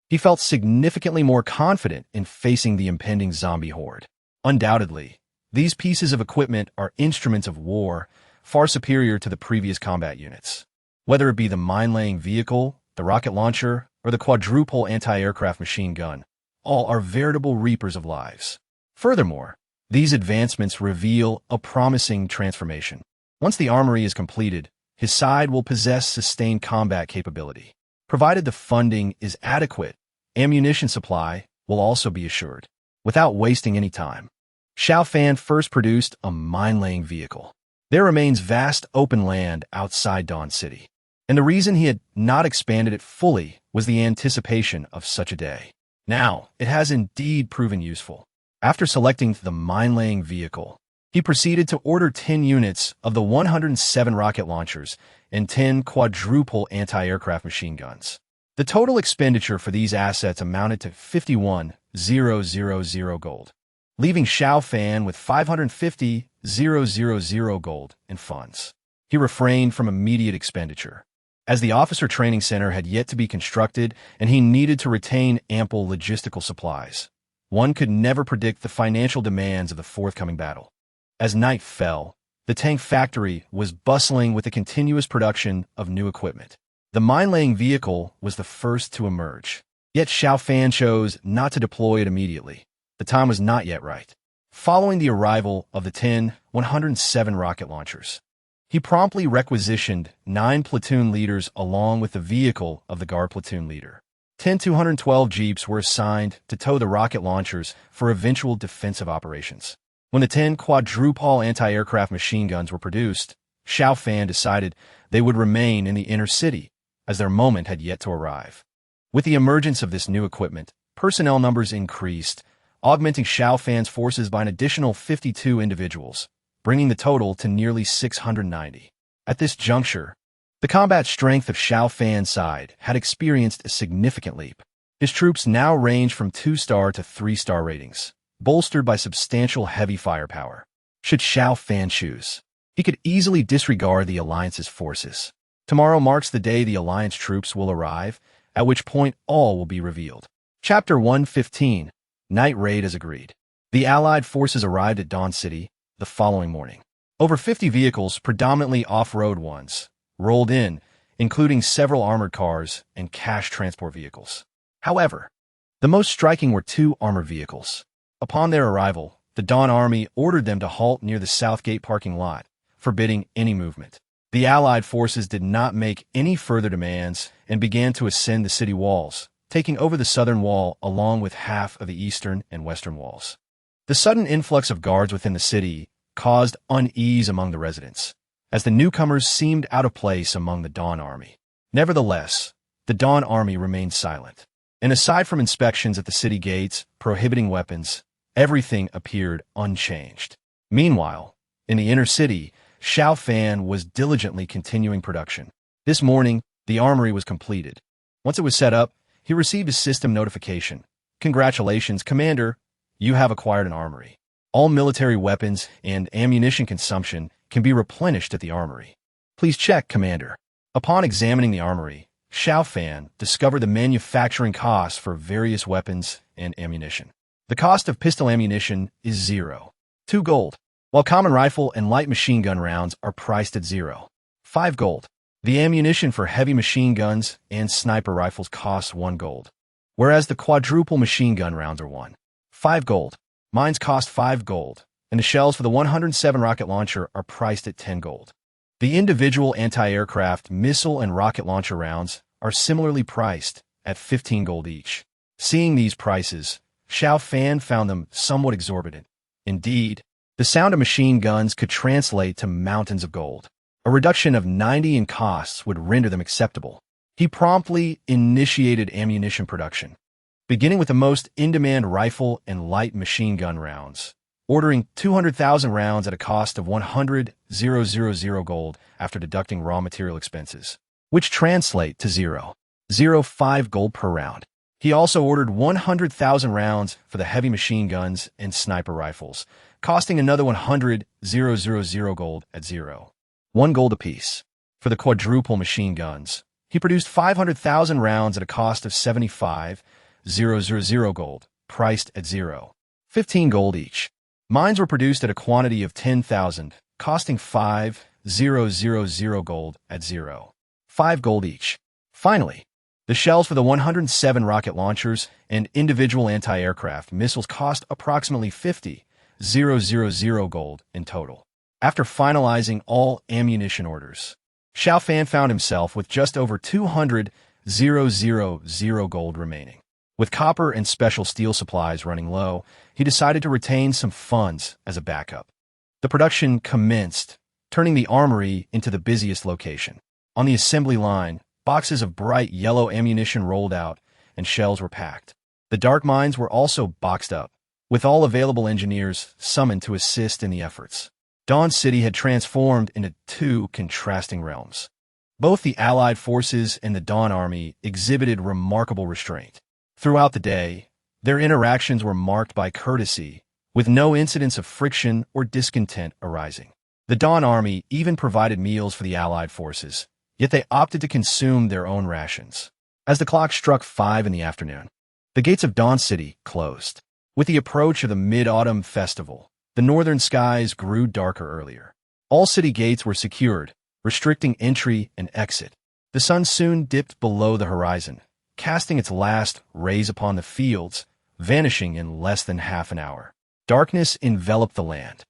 he felt significantly more confident in facing the impending zombie horde. Undoubtedly, these pieces of equipment are instruments of war, far superior to the previous combat units. Whether it be the mine-laying vehicle, the rocket launcher, or the quadruple anti-aircraft machine gun, all are veritable reapers of lives. Furthermore, these advancements reveal a promising transformation. Once the armory is completed, his side will possess sustained combat capability. Provided the funding is adequate, ammunition supply will also be assured. Without wasting any time, Xiao Fan first produced a mine-laying vehicle. There remains vast open land outside Dawn City, and the reason he had not expanded it fully was the anticipation of such a day. Now, it has indeed proven useful. After selecting the mine-laying vehicle, he proceeded to order 10 units of the 107 rocket launchers and 10 quadruple anti-aircraft machine guns. The total expenditure for these assets amounted to 51,000 gold, leaving Xiao Fan with 550,000 gold in funds. He refrained from immediate expenditure. as the officer training center had yet to be constructed and he needed to retain ample logistical supplies. One could never predict the financial demands of the forthcoming battle. As night fell, the tank factory was bustling with the continuous production of new equipment. The mine-laying vehicle was the first to emerge. Yet Xiao Fan chose not to deploy it immediately. The time was not yet right. Following the arrival of the 10 107 rocket launchers, he promptly requisitioned 9 platoon leaders along with the vehicle of the guard platoon leader. 10 212 jeeps were assigned to tow the rocket launchers for eventual defensive operations. When the 10 quadruple anti-aircraft machine guns were produced, Xiao Fan decided they would remain in the inner city, as their moment had yet to arrive. With the emergence of this new equipment, personnel numbers increased, augmenting Xiao Fan's forces by an additional 52 individuals, bringing the total to nearly 690. At this juncture, the combat strength of Xiao Fan's side had experienced a significant leap. His troops now ranged from 2-star to 3-star ratings, bolstered by substantial heavy firepower. Should Xiao Fan choose, he could easily disregard the Alliance's forces. Tomorrow marks the day the Alliance troops will arrive, at which point all will be revealed. Chapter 115. Night Raid as agreed. The Allied forces arrived at Dawn City the following morning. Over 50 vehicles, predominantly off-road ones, rolled in, including several armored cars and cash transport vehicles. However, the most striking were 2 armored vehicles. Upon their arrival, the Dawn Army ordered them to halt near the Southgate parking lot, forbidding any movement. The Allied forces did not make any further demands and began to ascend the city walls, taking over the southern wall along with half of the eastern and western walls. The sudden influx of guards within the city caused unease among the residents, as the newcomers seemed out of place among the Dawn Army. Nevertheless, the Dawn Army remained silent, and aside from inspections at the city gates prohibiting weapons, everything appeared unchanged. Meanwhile, in the inner city, Xiao Fan was diligently continuing production. This morning, the armory was completed. Once it was set up, he received a system notification. "Congratulations, Commander, you have acquired an armory. All military weapons and ammunition consumption can be replenished at the armory. Please check, Commander." Upon examining the armory, Xiao Fan discovered the manufacturing costs for various weapons and ammunition. The cost of pistol ammunition is 0. 2 gold, while common rifle and light machine gun rounds are priced at 0. 5 gold. The ammunition for heavy machine guns and sniper rifles costs 1 gold, whereas the quadruple machine gun rounds are 5 gold. Mines cost 5 gold, and the shells for the 107 rocket launcher are priced at 10 gold. The individual anti-aircraft missile and rocket launcher rounds are similarly priced at 15 gold each. Seeing these prices, Xiao Fan found them somewhat exorbitant. Indeed, the sound of machine guns could translate to mountains of gold. A reduction of 90 in costs would render them acceptable. He promptly initiated ammunition production, beginning with the most in-demand rifle and light machine gun rounds, ordering 200,000 rounds at a cost of 100,000 gold after deducting raw material expenses, which translate to 0.05 gold per round. He also ordered 100,000 rounds for the heavy machine guns and sniper rifles, costing another 100,000 gold at 0.1 gold apiece. For the quadruple machine guns, he produced 500,000 rounds at a cost of 75,000 gold, priced at 0.15 gold each. Mines were produced at a quantity of 10,000, costing 5,000 gold at 0.5 gold each. Finally, the shells for the 107 rocket launchers and individual anti-aircraft missiles cost approximately 50,000 gold in total. After finalizing all ammunition orders, Xiao Fan found himself with just over 200,000 gold remaining. With copper and special steel supplies running low, he decided to retain some funds as a backup. The production commenced, turning the armory into the busiest location. On the assembly line, boxes of bright yellow ammunition rolled out, and shells were packed. The dark mines were also boxed up, with all available engineers summoned to assist in the efforts. Dawn City had transformed into 2 contrasting realms. Both the Allied forces and the Dawn Army exhibited remarkable restraint. Throughout the day, their interactions were marked by courtesy, with no incidents of friction or discontent arising. The Dawn Army even provided meals for the Allied forces, yet they opted to consume their own rations. As the clock struck 5 in the afternoon, the gates of Dawn City closed. With the approach of the Mid-Autumn Festival, the northern skies grew darker earlier. All city gates were secured, restricting entry and exit. The sun soon dipped below the horizon, casting its last rays upon the fields, vanishing in less than half an hour. Darkness enveloped the land.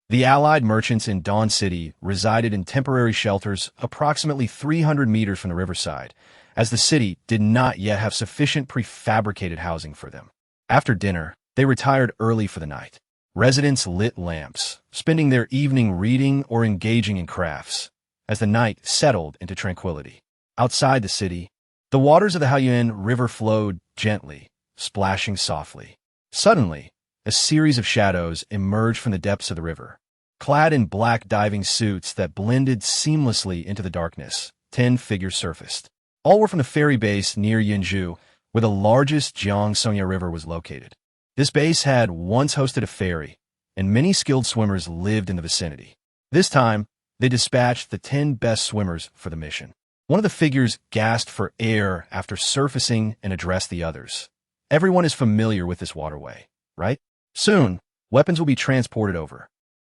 The Allied merchants in Dawn City resided in temporary shelters approximately 300 meters from the riverside, as the city did not yet have sufficient prefabricated housing for them. After dinner, they retired early for the night. Residents lit lamps, spending their evening reading or engaging in crafts, as the night settled into tranquility. Outside the city, the waters of the Haoyuan River flowed gently, splashing softly. Suddenly, a series of shadows emerged from the depths of the river. Clad in black diving suits that blended seamlessly into the darkness, 10 figures surfaced. All were from the ferry base near Yinzhou, where the largest Jiangsonya River was located. This base had once hosted a ferry, and many skilled swimmers lived in the vicinity. This time, they dispatched the 10 best swimmers for the mission. One of the figures gasped for air after surfacing and addressed the others. Everyone is familiar with this waterway, right? Soon, weapons will be transported over.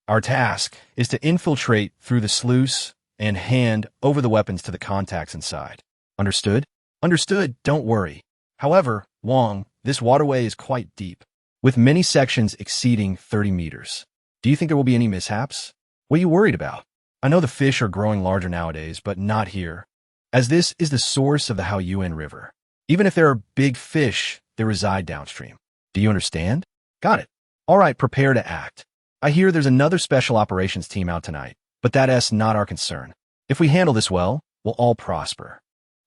Our task is to infiltrate through the sluice and hand over the weapons to the contacts inside. Understood? Understood, don't worry. However, Wong, this waterway is quite deep, with many sections exceeding 30 meters. Do you think there will be any mishaps? What are you worried about? I know the fish are growing larger nowadays, but not here, as this is the source of the Haoyuan River. Even if there are big fish, they reside downstream. Do you understand? Got it. All right, prepare to act. I hear there's another special operations team out tonight, but that's not our concern. If we handle this well, we'll all prosper.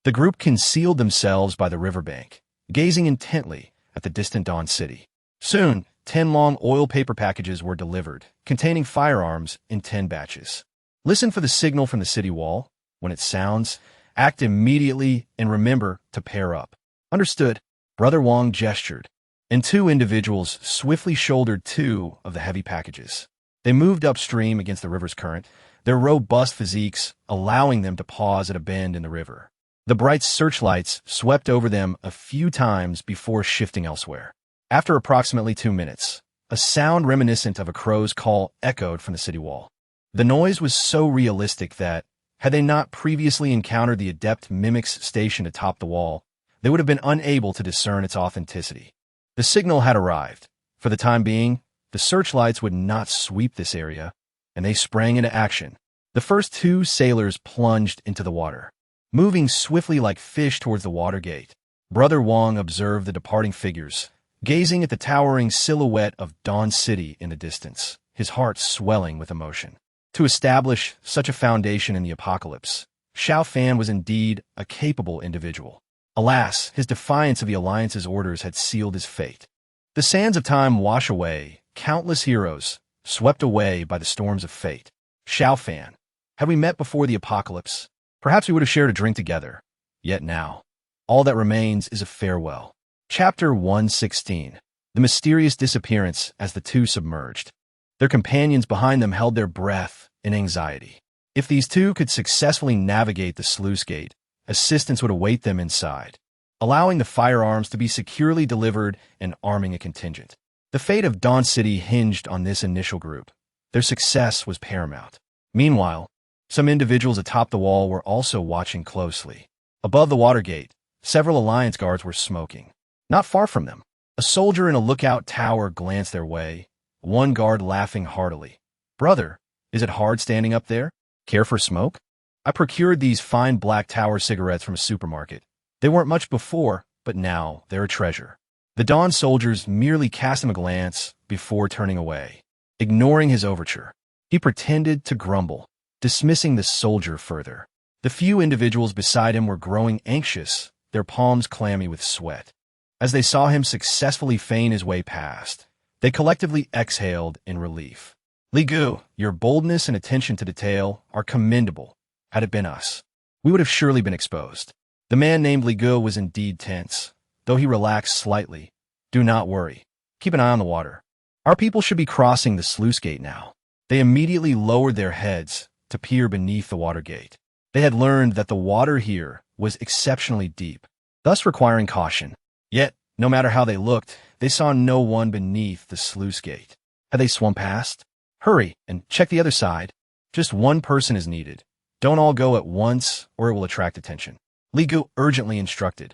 The group concealed themselves by the riverbank, gazing intently at the distant Dawn City. Soon, 10 long oil paper packages were delivered, containing firearms in 10 batches. Listen for the signal from the city wall. When it sounds, act immediately and remember to pair up. Understood. Brother Wong gestured, and 2 individuals swiftly shouldered 2 of the heavy packages. They moved upstream against the river's current, their robust physiques allowing them to pause at a bend in the river. The bright searchlights swept over them a few times before shifting elsewhere. After approximately 2 minutes, a sound reminiscent of a crow's call echoed from the city wall. The noise was so realistic that, had they not previously encountered the adept mimics stationed atop the wall, they would have been unable to discern its authenticity. The signal had arrived. For the time being, the searchlights would not sweep this area, and they sprang into action. The first 2 sailors plunged into the water, moving swiftly like fish towards the water gate. Brother Wong observed the departing figures, gazing at the towering silhouette of Dawn City in the distance, his heart swelling with emotion. To establish such a foundation in the apocalypse, Xiao Fan was indeed a capable individual. Alas, his defiance of the Alliance's orders had sealed his fate. The sands of time wash away countless heroes, swept away by the storms of fate. Xiao Fan, had we met before the apocalypse, perhaps we would have shared a drink together. Yet now, all that remains is a farewell. Chapter 116. The mysterious disappearance as the 2 submerged. Their companions behind them held their breath in anxiety. If these 2 could successfully navigate the sluice gate, assistance would await them inside, allowing the firearms to be securely delivered and arming a contingent. The fate of Dawn City hinged on this initial group. Their success was paramount. Meanwhile, some individuals atop the wall were also watching closely. Above the water gate, several Alliance guards were smoking. Not far from them, a soldier in a lookout tower glanced their way, one guard laughing heartily. "Brother, is it hard standing up there? Care for smoke? I procured these fine black tower cigarettes from a supermarket. They weren't much before, but now they're a treasure." The Dawn soldiers merely cast him a glance before turning away. Ignoring his overture, he pretended to grumble, dismissing the soldier further. The few individuals beside him were growing anxious, their palms clammy with sweat. As they saw him successfully feign his way past, they collectively exhaled in relief. "Li Gu, your boldness and attention to detail are commendable. Had it been us, we would have surely been exposed." The man named Li Gu was indeed tense, though he relaxed slightly. "Do not worry. Keep an eye on the water. Our people should be crossing the sluice gate now." They immediately lowered their heads to peer beneath the water gate. They had learned that the water here was exceptionally deep, thus requiring caution. Yet, no matter how they looked, they saw no one beneath the sluice gate. Had they swum past? Hurry and check the other side. Just one person is needed. Don't all go at once or it will attract attention. Li Gu urgently instructed.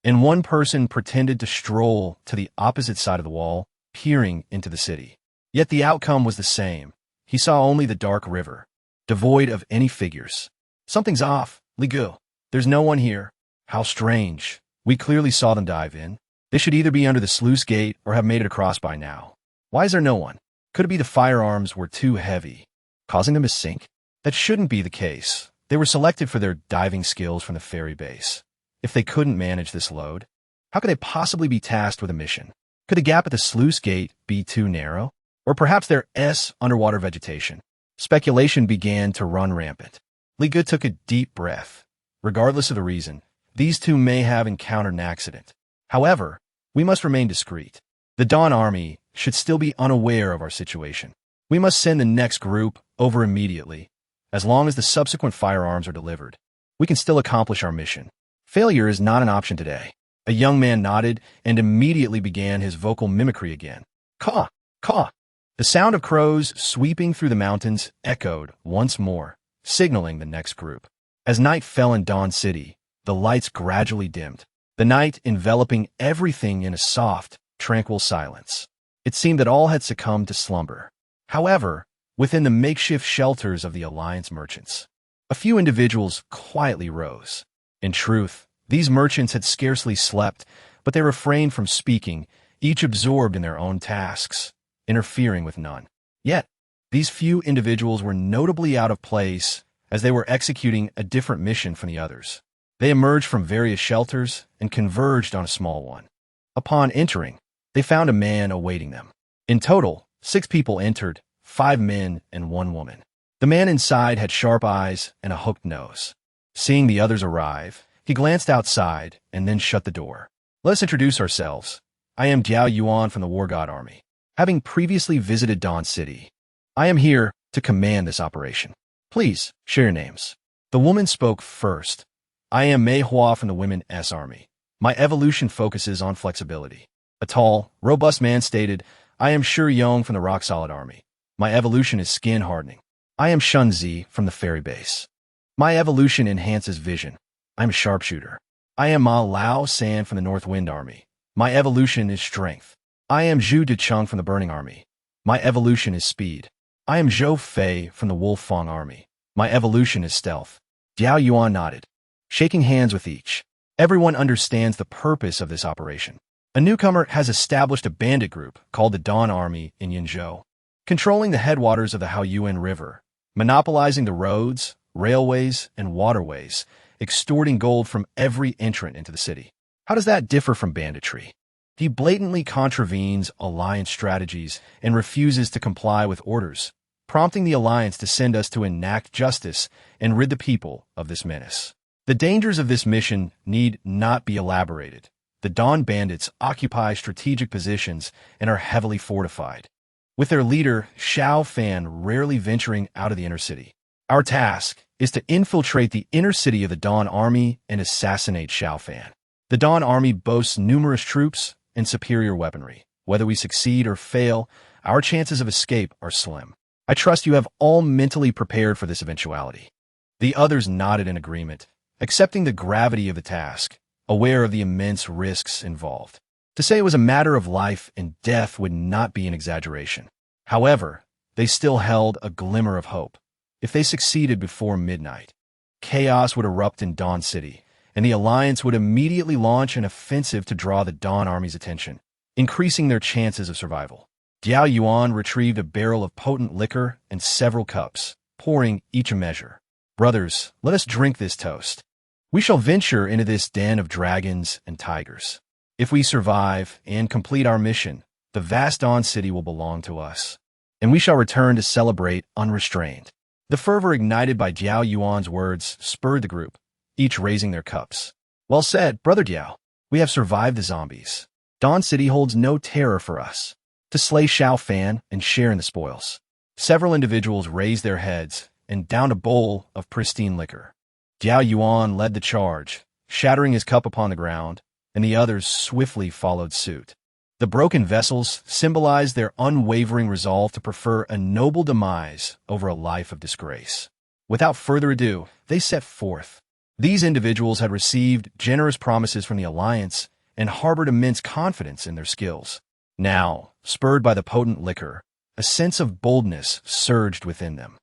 And one person pretended to stroll to the opposite side of the wall, peering into the city. Yet the outcome was the same. He saw only the dark river, devoid of any figures. Something's off, Li Gu. There's no one here. How strange. We clearly saw them dive in. They should either be under the sluice gate or have made it across by now. Why is there no one? Could it be the firearms were too heavy, causing them to sink? That shouldn't be the case. They were selected for their diving skills from the ferry base. If they couldn't manage this load, how could they possibly be tasked with a mission? Could the gap at the sluice gate be too narrow? Or perhaps their underwater vegetation? Speculation began to run rampant. Li Gu took a deep breath. Regardless of the reason, these two may have encountered an accident. However, we must remain discreet. The Dawn Army should still be unaware of our situation. We must send the next group over immediately. As long as the subsequent firearms are delivered, we can still accomplish our mission. Failure is not an option today. A young man nodded and immediately began his vocal mimicry again. Caw, caw. The sound of crows sweeping through the mountains echoed once more, signaling the next group. As night fell in Dawn City, the lights gradually dimmed, the night enveloping everything in a soft, tranquil silence. It seemed that all had succumbed to slumber. However, within the makeshift shelters of the Alliance merchants, a few individuals quietly rose. In truth, these merchants had scarcely slept, but they refrained from speaking, each absorbed in their own tasks, interfering with none. Yet, these few individuals were notably out of place as they were executing a different mission from the others. They emerged from various shelters and converged on a small one. Upon entering, they found a man awaiting them. In total, 6 people entered, 5 men and 1 woman. The man inside had sharp eyes and a hooked nose. Seeing the others arrive, he glanced outside and then shut the door. Let us introduce ourselves. I am Diao Yuan from the War God Army. Having previously visited Dawn City, I am here to command this operation. Please, share your names. The woman spoke first. I am Mei Hua from the Women's Army. My evolution focuses on flexibility. A tall, robust man stated, I am Shi Yong from the Rock Solid Army. My evolution is skin hardening. I am Shun Zi from the ferry base. My evolution enhances vision. I am a sharpshooter. I am Ma Lao San from the North Wind Army. My evolution is strength. I am Zhu Ducheng from the Burning Army. My evolution is speed. I am Zhou Fei from the Wolf Fang Army. My evolution is stealth. Diao Yuan nodded, shaking hands with each. Everyone understands the purpose of this operation. A newcomer has established a bandit group called the Dawn Army in Yinzhou, controlling the headwaters of the Haoyuan River, monopolizing the roads, railways, and waterways, extorting gold from every entrant into the city. How does that differ from banditry? He blatantly contravenes alliance strategies and refuses to comply with orders, prompting the alliance to send us to enact justice and rid the people of this menace. The dangers of this mission need not be elaborated. The Dawn bandits occupy strategic positions and are heavily fortified, with their leader, Xiao Fan, rarely venturing out of the inner city. Our task is to infiltrate the inner city of the Dawn Army and assassinate Xiao Fan. The Dawn Army boasts numerous troops and superior weaponry. Whether we succeed or fail, our chances of escape are slim. I trust you have all mentally prepared for this eventuality. The others nodded in agreement, accepting the gravity of the task, aware of the immense risks involved. To say it was a matter of life and death would not be an exaggeration. However, they still held a glimmer of hope. If they succeeded before midnight, chaos would erupt in Dawn City, and the Alliance would immediately launch an offensive to draw the Dawn Army's attention, increasing their chances of survival. Diao Yuan retrieved a barrel of potent liquor and several cups, pouring each a measure. Brothers, let us drink this toast. We shall venture into this den of dragons and tigers. If we survive and complete our mission, the vast Dawn City will belong to us, and we shall return to celebrate unrestrained. The fervor ignited by Diao Yuan's words spurred the group, each raising their cups. Well said, Brother Diao. We have survived the zombies. Dawn City holds no terror for us. To slay Xiao Fan and share in the spoils. Several individuals raised their heads and downed a bowl of pristine liquor. Jiao Yuan led the charge, shattering his cup upon the ground, and the others swiftly followed suit. The broken vessels symbolized their unwavering resolve to prefer a noble demise over a life of disgrace. Without further ado, they set forth. These individuals had received generous promises from the Alliance and harbored immense confidence in their skills. Now, spurred by the potent liquor, a sense of boldness surged within them.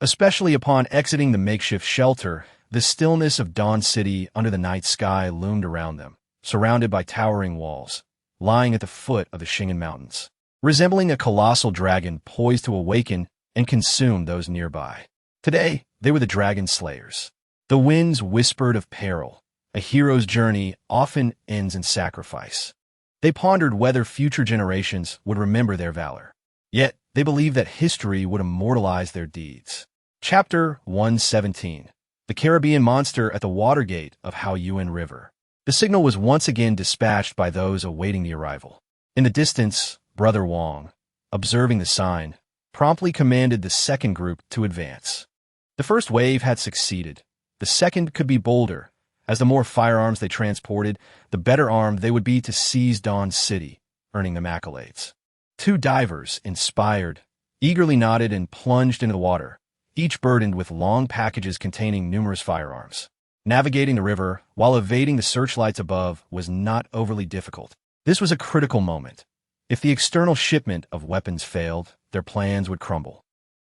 Especially upon exiting the makeshift shelter, the stillness of Dawn City under the night sky loomed around them, surrounded by towering walls, lying at the foot of the Xing'an Mountains, resembling a colossal dragon poised to awaken and consume those nearby. Today, they were the Dragon Slayers. The winds whispered of peril. A hero's journey often ends in sacrifice. They pondered whether future generations would remember their valor. Yet, they believed that history would immortalize their deeds. Chapter 117. The Caribbean Monster at the Watergate of Haoyuan River. The signal was once again dispatched by those awaiting the arrival. In the distance, Brother Wong, observing the sign, promptly commanded the second group to advance. The first wave had succeeded. The second could be bolder. As the more firearms they transported, the better armed they would be to seize Dawn City, earning them accolades. 2 divers, inspired, eagerly nodded and plunged into the water, each burdened with long packages containing numerous firearms. Navigating the river while evading the searchlights above was not overly difficult. This was a critical moment. If the external shipment of weapons failed, their plans would crumble.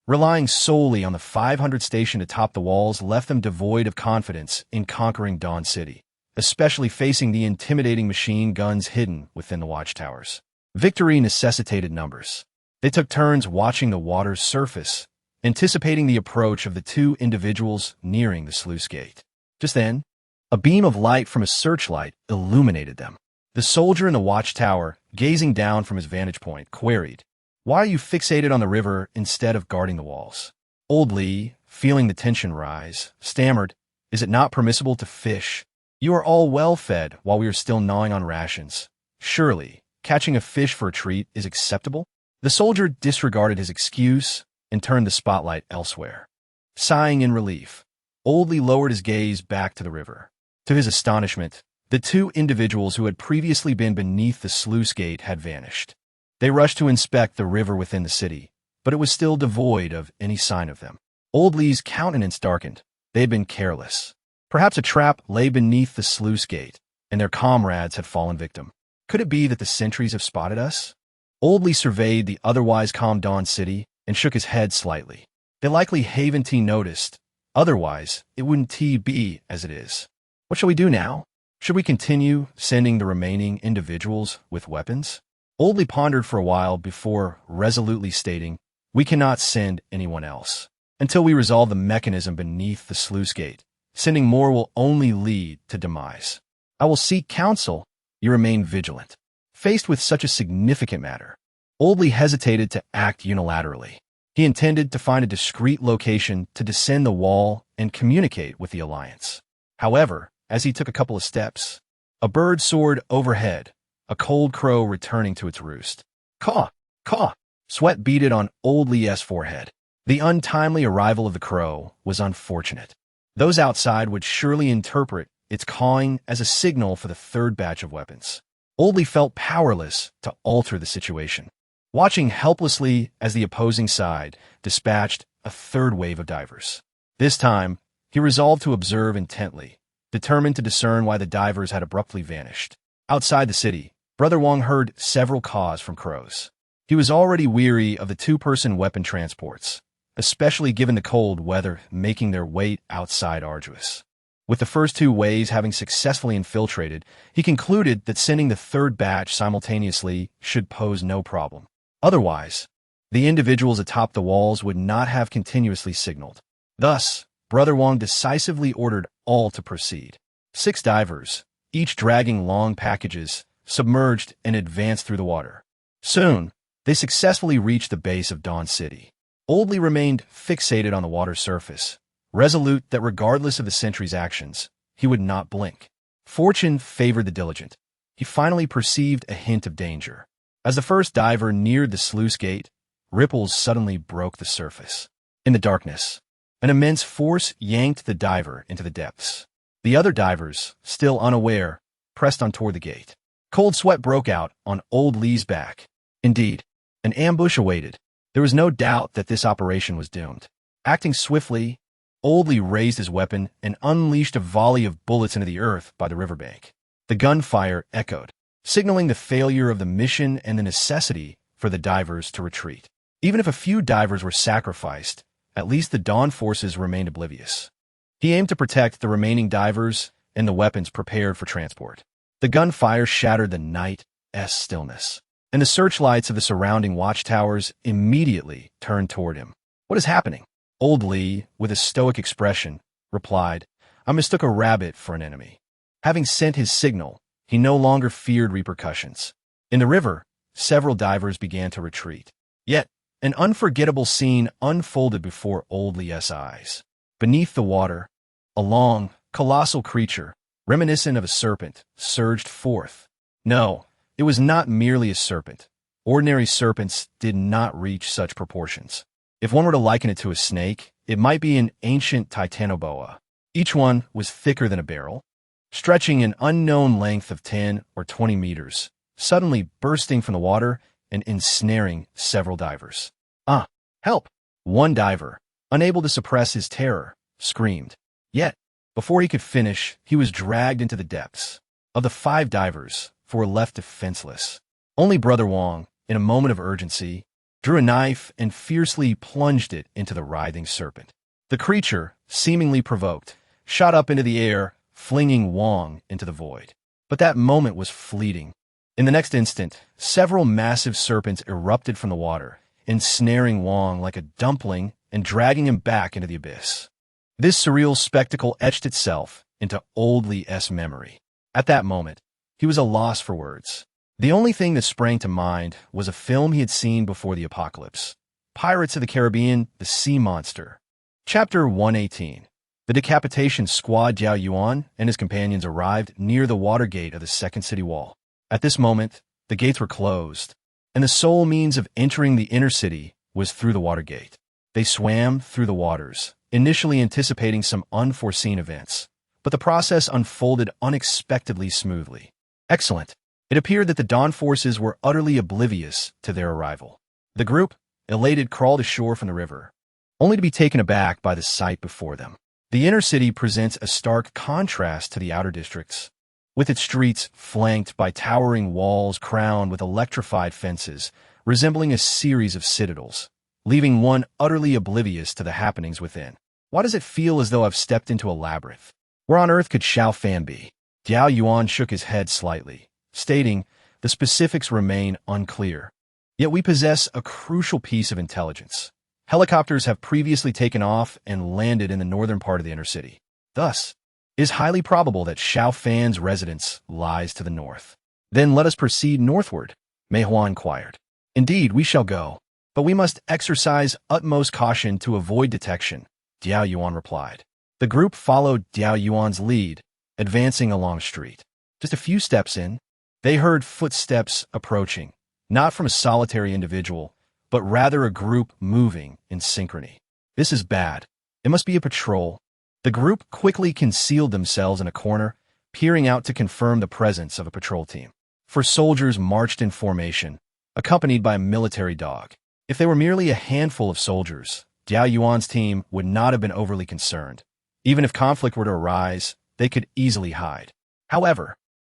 Relying solely on the 500 station atop the walls left them devoid of confidence in conquering Dawn City, especially facing the intimidating machine guns hidden within the watchtowers. Victory necessitated numbers. They took turns watching the water's surface, anticipating the approach of the 2 individuals nearing the sluice gate. Just then, a beam of light from a searchlight illuminated them. The soldier in the watchtower, gazing down from his vantage point, queried, "Why are you fixated on the river instead of guarding the walls?" Old Li, feeling the tension rise, stammered, "Is it not permissible to fish? You are all well fed while we are still gnawing on rations. Surely, catching a fish for a treat is acceptable?" The soldier disregarded his excuse and turned the spotlight elsewhere. Sighing in relief, Old Li lowered his gaze back to the river. To his astonishment, the 2 individuals who had previously been beneath the sluice gate had vanished. They rushed to inspect the river within the city, but it was still devoid of any sign of them. Old Li's countenance darkened. They had been careless. Perhaps a trap lay beneath the sluice gate, and their comrades had fallen victim. Could it be that the sentries have spotted us? Old Li surveyed the otherwise calm Dawn City and shook his head slightly. They likely haven't noticed. Otherwise, it wouldn't be as it is. What shall we do now? Should we continue sending the remaining individuals with weapons? Old Li pondered for a while before resolutely stating, "We cannot send anyone else. Until we resolve the mechanism beneath the sluice gate, sending more will only lead to demise. I will seek counsel. You remain vigilant." Faced with such a significant matter, Old Li hesitated to act unilaterally. He intended to find a discreet location to descend the wall and communicate with the Alliance. However, as he took a couple of steps, a bird soared overhead, a cold crow returning to its roost. Caw! Caw! Sweat beaded on Old Li's forehead. The untimely arrival of the crow was unfortunate. Those outside would surely interpret its cawing as a signal for the 3rd batch of weapons. Old Li felt powerless to alter the situation. Watching helplessly as the opposing side dispatched a 3rd wave of divers. This time, he resolved to observe intently, determined to discern why the divers had abruptly vanished. Outside the city, Brother Wong heard several caws from crows. He was already weary of the 2-person weapon transports, especially given the cold weather making their wait outside arduous. With the first 2 waves having successfully infiltrated, he concluded that sending the 3rd batch simultaneously should pose no problem. Otherwise, the individuals atop the walls would not have continuously signaled. Thus, Brother Wong decisively ordered all to proceed. 6 divers, each dragging long packages, submerged and advanced through the water. Soon, they successfully reached the base of Dawn City. Old Li remained fixated on the water's surface, resolute that regardless of the sentry's actions, he would not blink. Fortune favored the diligent. He finally perceived a hint of danger. As the first diver neared the sluice gate, ripples suddenly broke the surface. In the darkness, An immense force yanked the diver into the depths. The other divers, still unaware, pressed on toward the gate. Cold sweat broke out on old Lee's back. Indeed, an ambush awaited. There was no doubt that this operation was doomed. Acting swiftly, old Lee raised his weapon and unleashed a volley of bullets into the earth by the riverbank. The gunfire echoed, signaling the failure of the mission and the necessity for the divers to retreat. Even if a few divers were sacrificed, at least the Dawn forces remained oblivious. He aimed to protect the remaining divers and the weapons prepared for transport. The gunfire shattered the night's stillness, and the searchlights of the surrounding watchtowers immediately turned toward him. "What is happening?" Old Lee, with a stoic expression, replied, "I mistook a rabbit for an enemy." Having sent his signal, he no longer feared repercussions. In the river, several divers began to retreat. Yet, an unforgettable scene unfolded before Old Lee's eyes. Beneath the water, a long, colossal creature, reminiscent of a serpent, surged forth. No, it was not merely a serpent. Ordinary serpents did not reach such proportions. If one were to liken it to a snake, it might be an ancient titanoboa. Each one was thicker than a barrel, stretching an unknown length of 10 or 20 meters, suddenly bursting from the water and ensnaring several divers. "Ah, help!" One diver, unable to suppress his terror, screamed. Yet, before he could finish, he was dragged into the depths. Of the 5 divers, 4 were left defenseless. Only Brother Wong, in a moment of urgency, drew a knife and fiercely plunged it into the writhing serpent. The creature, seemingly provoked, shot up into the air, flinging Wong into the void. But that moment was fleeting. In the next instant, several massive serpents erupted from the water, ensnaring Wong like a dumpling and dragging him back into the abyss. This surreal spectacle etched itself into Old Lee's memory. At that moment, he was at a loss for words. The only thing that sprang to mind was a film he had seen before the apocalypse. Pirates of the Caribbean, The Sea Monster. Chapter 118. The decapitation squad. Jiao Yuan and his companions arrived near the water gate of the second city wall. At this moment, the gates were closed, and the sole means of entering the inner city was through the water gate. They swam through the waters, initially anticipating some unforeseen events, but the process unfolded unexpectedly smoothly. Excellent. It appeared that the Dawn forces were utterly oblivious to their arrival. The group, elated, crawled ashore from the river, only to be taken aback by the sight before them. The inner city presents a stark contrast to the outer districts, with its streets flanked by towering walls crowned with electrified fences, resembling a series of citadels, leaving one utterly oblivious to the happenings within. Why does it feel as though I've stepped into a labyrinth? Where on earth could Xiao Fan be? Jiao Yuan shook his head slightly, stating, "The specifics remain unclear. Yet we possess a crucial piece of intelligence. Helicopters have previously taken off and landed in the northern part of the inner city. Thus, it is highly probable that Xiao Fan's residence lies to the north." "Then let us proceed northward," Mei Hua inquired. "Indeed, we shall go, but we must exercise utmost caution to avoid detection," Jiao Yuan replied. The group followed Jiao Yuan's lead, advancing along a street. Just a few steps in, they heard footsteps approaching, not from a solitary individual, but rather a group moving in synchrony. "This is bad. It must be a patrol." The group quickly concealed themselves in a corner, peering out to confirm the presence of a patrol team. 4 soldiers marched in formation, accompanied by a military dog. If they were merely a handful of soldiers, Jiao Yuan's team would not have been overly concerned. Even if conflict were to arise, they could easily hide. However,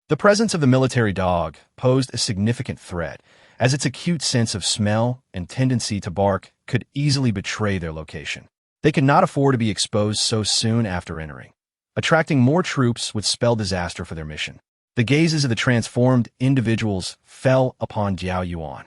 the presence of the military dog posed a significant threat, as its acute sense of smell and tendency to bark could easily betray their location. They could not afford to be exposed so soon after entering. Attracting more troops would spell disaster for their mission. The gazes of the transformed individuals fell upon Jiao Yuan.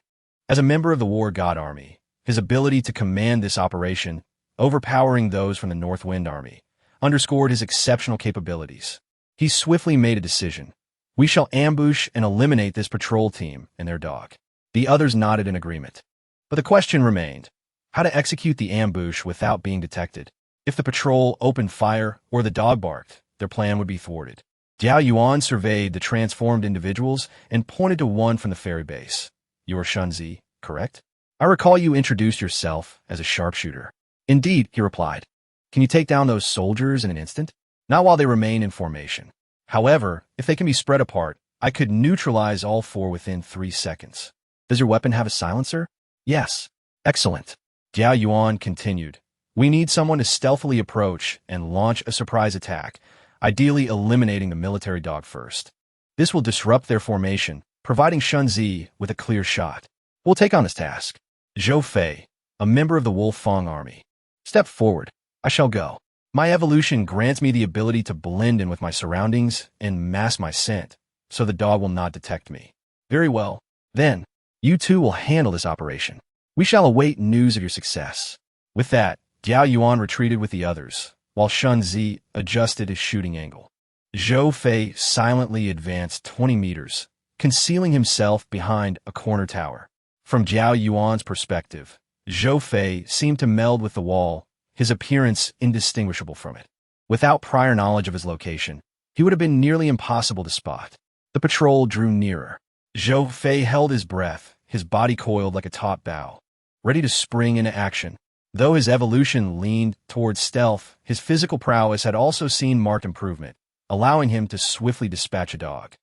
As a member of the War God Army, his ability to command this operation, overpowering those from the North Wind Army, underscored his exceptional capabilities. He swiftly made a decision. "We shall ambush and eliminate this patrol team and their dog." The others nodded in agreement. But the question remained, how to execute the ambush without being detected. If the patrol opened fire or the dog barked, their plan would be thwarted. Jiao Yuan surveyed the transformed individuals and pointed to one from the ferry base. "You're Shunzi, correct? I recall you introduced yourself as a sharpshooter." "Indeed," he replied. Can you take down those soldiers in an instant? Not while they remain in formation. However, if they can be spread apart, I could neutralize all four within 3 seconds. Does your weapon have a silencer? Yes. Excellent. Jiao Yuan continued. We need someone to stealthily approach and launch a surprise attack, ideally eliminating the military dog first. This will disrupt their formation, providing Shunzi with a clear shot. We'll take on this task. Zhou Fei, a member of the Wolf Fang army. Step forward. I shall go. My evolution grants me the ability to blend in with my surroundings and mask my scent, so the dog will not detect me. Very well. Then, you two will handle this operation. We shall await news of your success. With that, Jiao Yuan retreated with the others, while Shunzi adjusted his shooting angle. Zhou Fei silently advanced 20 meters, concealing himself behind a corner tower. From Jiao Yuan's perspective, Zhou Fei seemed to meld with the wall, his appearance indistinguishable from it. Without prior knowledge of his location, he would have been nearly impossible to spot. The patrol drew nearer. Zhou Fei held his breath, his body coiled like a taut bow, ready to spring into action. Though his evolution leaned towards stealth, his physical prowess had also seen marked improvement, allowing him to swiftly dispatch a dog.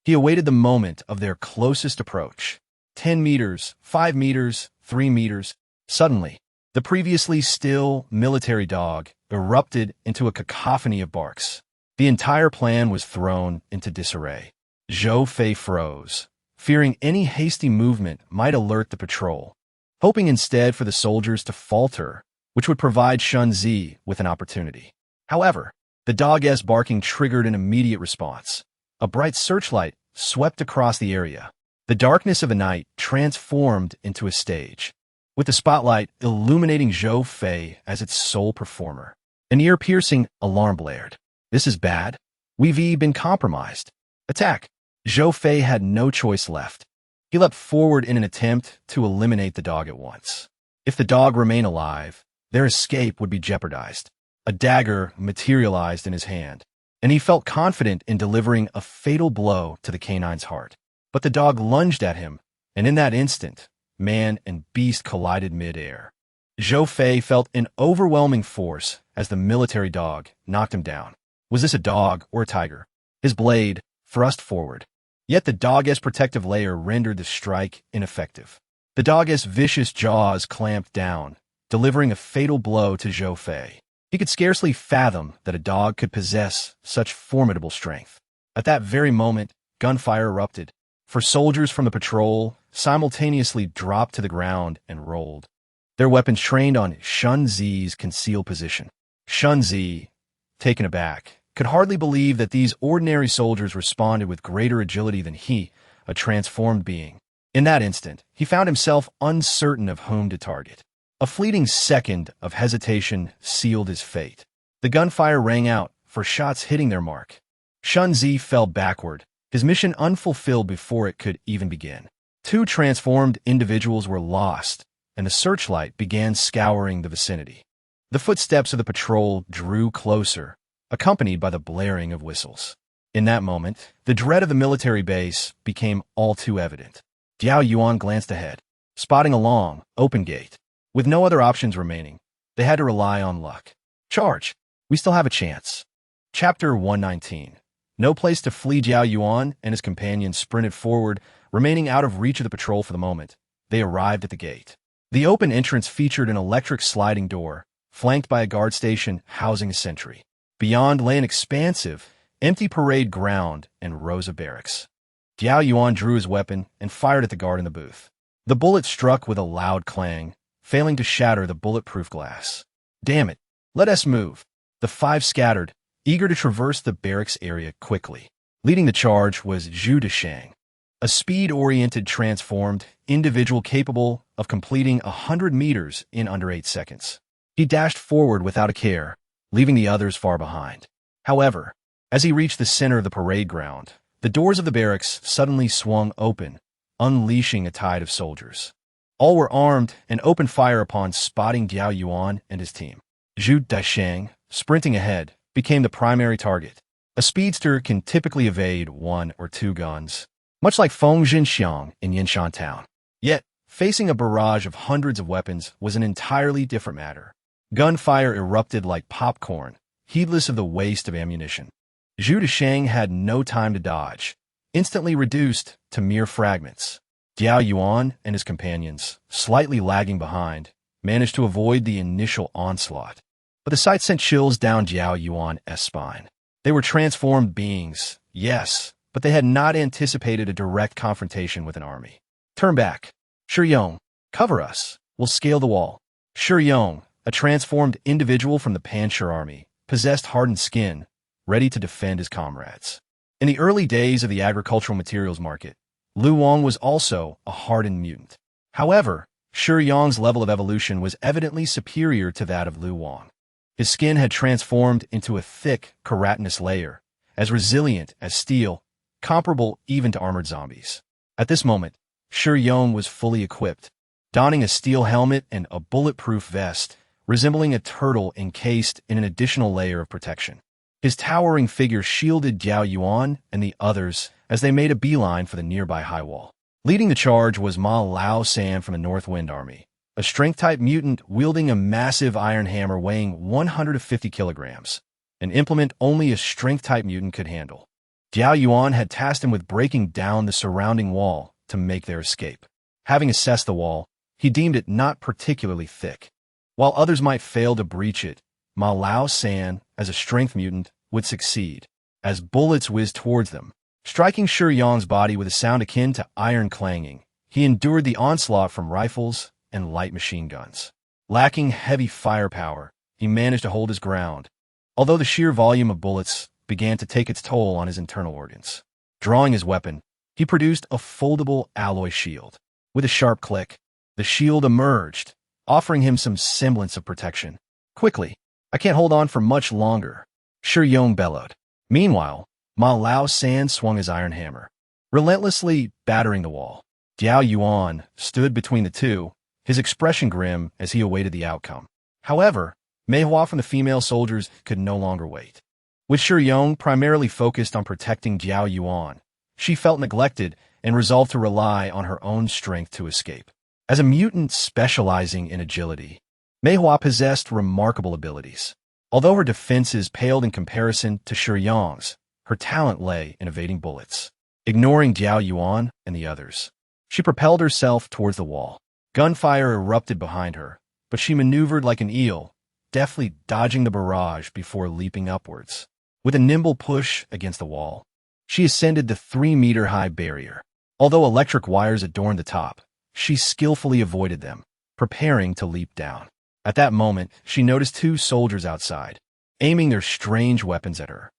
He awaited the moment of their closest approach. 10 meters, 5 meters, 3 meters. Suddenly, the previously still military dog erupted into a cacophony of barks. The entire plan was thrown into disarray. Zhou Fei froze, fearing any hasty movement might alert the patrol, hoping instead for the soldiers to falter, which would provide Shunzi with an opportunity. However, the dog's barking triggered an immediate response. A bright searchlight swept across the area. The darkness of the night transformed into a stage, with the spotlight illuminating Zhou Fei as its sole performer. An ear-piercing alarm blared. This is bad. We've been compromised. Attack! Zhou Fei had no choice left. He leapt forward in an attempt to eliminate the dog at once. If the dog remained alive, their escape would be jeopardized. A dagger materialized in his hand, and he felt confident in delivering a fatal blow to the canine's heart. But the dog lunged at him, and in that instant, man and beast collided mid-air. Zhou Fei felt an overwhelming force as the military dog knocked him down. Was this a dog or a tiger? His blade thrust forward. Yet the dog's protective layer rendered the strike ineffective. The dog's vicious jaws clamped down, delivering a fatal blow to Zhou Fei. He could scarcely fathom that a dog could possess such formidable strength. At that very moment, gunfire erupted, for soldiers from the patrol simultaneously dropped to the ground and rolled, their weapons trained on Shunzi's concealed position. Shunzi, taken aback, could hardly believe that these ordinary soldiers responded with greater agility than he, a transformed being. In that instant, he found himself uncertain of whom to target. A fleeting second of hesitation sealed his fate. The gunfire rang out, for shots hitting their mark. Shunzi fell backward, his mission unfulfilled before it could even begin. 2 transformed individuals were lost, and the searchlight began scouring the vicinity. The footsteps of the patrol drew closer, accompanied by the blaring of whistles. In that moment, the dread of the military base became all too evident. Jiao Yuan glanced ahead, spotting a long, open gate. With no other options remaining, they had to rely on luck. Charge! We still have a chance. Chapter 119. No place to flee. Jiao Yuan and his companions sprinted forward, remaining out of reach of the patrol for the moment. They arrived at the gate. The open entrance featured an electric sliding door, flanked by a guard station housing a sentry. Beyond lay an expansive, empty parade ground and rows of barracks. Jiao Yuan drew his weapon and fired at the guard in the booth. The bullet struck with a loud clang, failing to shatter the bulletproof glass. Damn it! Let us move. The 5 scattered, eager to traverse the barracks area quickly. Leading the charge was Zhu Deshang, a speed-oriented transformed individual capable of completing 100 meters in under 8 seconds. He dashed forward without a care, leaving the others far behind. However, as he reached the center of the parade ground, the doors of the barracks suddenly swung open, unleashing a tide of soldiers. All were armed and opened fire upon spotting Jiao Yuan and his team. Zhu Deshang, sprinting ahead, became the primary target. A speedster can typically evade 1 or 2 guns, much like Feng Jinxiang in Yinshan Town. Yet, facing a barrage of hundreds of weapons was an entirely different matter. Gunfire erupted like popcorn, heedless of the waste of ammunition. Zhu Desheng had no time to dodge, instantly reduced to mere fragments. Jiao Yuan and his companions, slightly lagging behind, managed to avoid the initial onslaught. But the sight sent chills down Jiao Yuan's spine. They were transformed beings, yes, but they had not anticipated a direct confrontation with an army. Turn back. Shi Yong, cover us. We'll scale the wall. Shi Yong, a transformed individual from the Panshir army, possessed hardened skin, ready to defend his comrades. In the early days of the agricultural materials market, Lu Wang was also a hardened mutant. However, Shi Yong's level of evolution was evidently superior to that of Lu Wang. His skin had transformed into a thick, keratinous layer, as resilient as steel, comparable even to armored zombies. At this moment, Shi Yong was fully equipped, donning a steel helmet and a bulletproof vest, resembling a turtle encased in an additional layer of protection. His towering figure shielded Jiao Yuan and the others as they made a beeline for the nearby high wall. Leading the charge was Ma Lao San from the North Wind Army, a strength-type mutant wielding a massive iron hammer weighing 150 kilograms, an implement only a strength-type mutant could handle. Jiao Yuan had tasked him with breaking down the surrounding wall to make their escape. Having assessed the wall, he deemed it not particularly thick. While others might fail to breach it, Ma Lao San, as a strength mutant, would succeed, as bullets whizzed towards them. Striking Shi Yong's body with a sound akin to iron clanging, he endured the onslaught from rifles and light machine guns. Lacking heavy firepower, he managed to hold his ground, although the sheer volume of bullets began to take its toll on his internal organs. Drawing his weapon, he produced a foldable alloy shield. With a sharp click, the shield emerged, offering him some semblance of protection. Quickly, I can't hold on for much longer, Shi Yong bellowed. Meanwhile, Ma Lao San swung his iron hammer, relentlessly battering the wall. Jiao Yuan stood between the two, his expression grim as he awaited the outcome. However, Mei Hua from the female soldiers could no longer wait. With Shi Yong primarily focused on protecting Jiao Yuan, she felt neglected and resolved to rely on her own strength to escape. As a mutant specializing in agility, Mei Hua possessed remarkable abilities. Although her defenses paled in comparison to Shi Yong's, her talent lay in evading bullets. Ignoring Jiao Yuan and the others, she propelled herself towards the wall. Gunfire erupted behind her, but she maneuvered like an eel, deftly dodging the barrage before leaping upwards. With a nimble push against the wall, she ascended the 3-meter-high barrier. Although electric wires adorned the top, she skillfully avoided them, preparing to leap down. At that moment, she noticed 2 soldiers outside, aiming their strange weapons at her.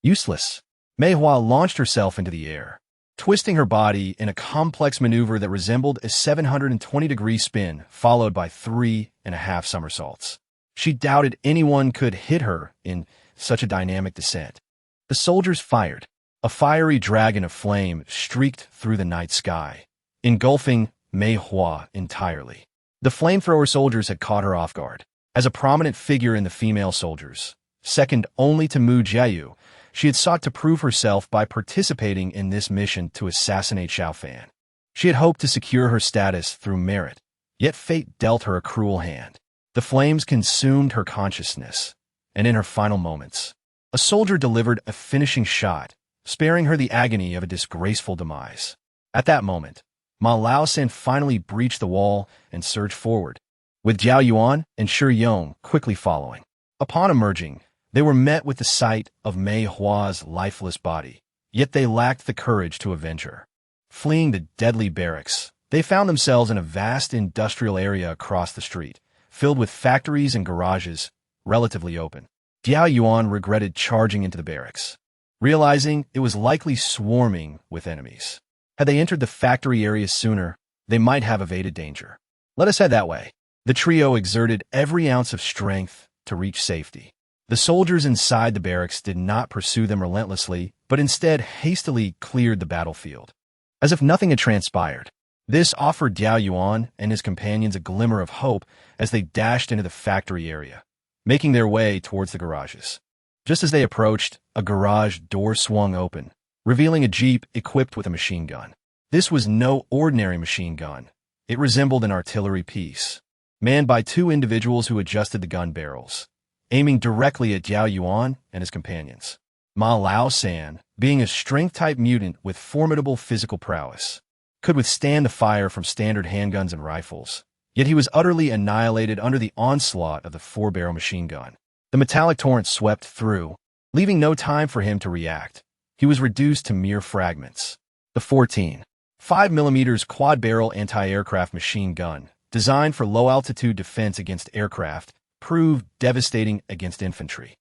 Useless. Mei Hua launched herself into the air, twisting her body in a complex maneuver that resembled a 720-degree spin followed by 3.5 somersaults. She doubted anyone could hit her in such a dynamic descent. The soldiers fired. A fiery dragon of flame streaked through the night sky, engulfing Mei Hua entirely. The flamethrower soldiers had caught her off guard. As a prominent figure in the female soldiers, second only to Mu Jiayu, she had sought to prove herself by participating in this mission to assassinate Xiao Fan. She had hoped to secure her status through merit, yet fate dealt her a cruel hand. The flames consumed her consciousness, and in her final moments, a soldier delivered a finishing shot, sparing her the agony of a disgraceful demise. At that moment, Ma Lao San finally breached the wall and surged forward, with Jiao Yuan and Shi Yong quickly following. Upon emerging, they were met with the sight of Mei Hua's lifeless body, yet they lacked the courage to avenge her. Fleeing the deadly barracks, they found themselves in a vast industrial area across the street, filled with factories and garages, relatively open. Jiao Yuan regretted charging into the barracks, realizing it was likely swarming with enemies. Had they entered the factory area sooner, they might have evaded danger. Let us head that way. The trio exerted every ounce of strength to reach safety. The soldiers inside the barracks did not pursue them relentlessly, but instead hastily cleared the battlefield, as if nothing had transpired. This offered Jiao Yuan and his companions a glimmer of hope as they dashed into the factory area, making their way towards the garages. Just as they approached, a garage door swung open, revealing a jeep equipped with a machine gun. This was no ordinary machine gun. It resembled an artillery piece. manned by two individuals who adjusted the gun barrels, aiming directly at Jiao Yuan and his companions. Ma Lao San, being a strength-type mutant with formidable physical prowess, could withstand the fire from standard handguns and rifles, yet he was utterly annihilated under the onslaught of the four-barrel machine gun. The metallic torrent swept through, leaving no time for him to react. He was reduced to mere fragments. The 14.5mm quad-barrel anti-aircraft machine gun, designed for low-altitude defense against aircraft, proved devastating against infantry.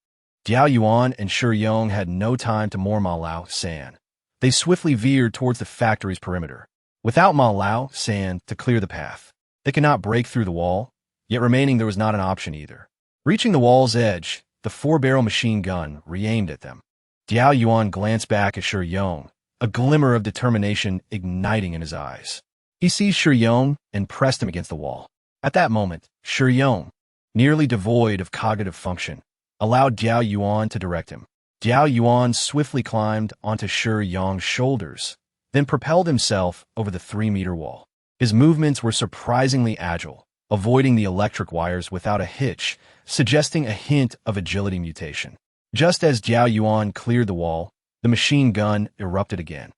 Jiao Yuan and Shi Yong had no time to mourn Ma Lao San. They swiftly veered towards the factory's perimeter. Without Ma Lao San to clear the path, they could not break through the wall, yet remaining there was not an option either. Reaching the wall's edge, the four-barrel machine gun re-aimed at them. Jiao Yuan glanced back at Shi Yong, a glimmer of determination igniting in his eyes. He seized Shi Yong and pressed him against the wall. At that moment, Shi Yong, nearly devoid of cognitive function, allowed Jiao Yuan to direct him. Jiao Yuan swiftly climbed onto Shi Yong's shoulders, then propelled himself over the 3-meter wall. His movements were surprisingly agile, avoiding the electric wires without a hitch, suggesting a hint of agility mutation. Just as Jiao Yuan cleared the wall, the machine gun erupted again.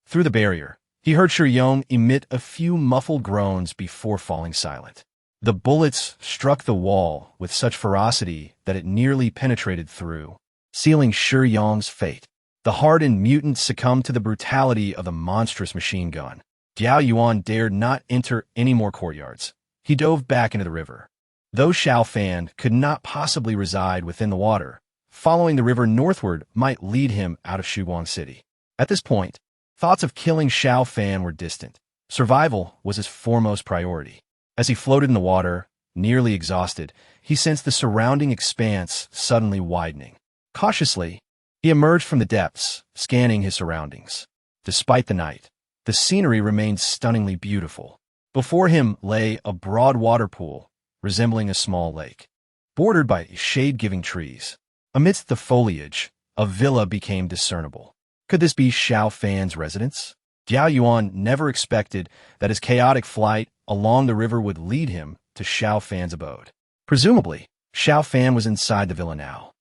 Through the barrier, he heard Shi Yong emit a few muffled groans before falling silent. The bullets struck the wall with such ferocity that it nearly penetrated through, sealing Shi Yong's fate. The hardened mutant succumbed to the brutality of the monstrous machine gun. Jiao Yuan dared not enter any more courtyards. He dove back into the river. Though Xiao Fan could not possibly reside within the water, following the river northward might lead him out of Shuguang City. At this point, thoughts of killing Xiao Fan were distant. Survival was his foremost priority. As he floated in the water, nearly exhausted, he sensed the surrounding expanse suddenly widening. Cautiously, he emerged from the depths, scanning his surroundings. Despite the night, the scenery remained stunningly beautiful. Before him lay a broad water pool, resembling a small lake, bordered by shade-giving trees. Amidst the foliage, a villa became discernible. Could this be Xiao Fan's residence? Jiao Yuan never expected that his chaotic flight along the river would lead him to Xiao Fan's abode. Presumably, Xiao Fan was inside the villa now.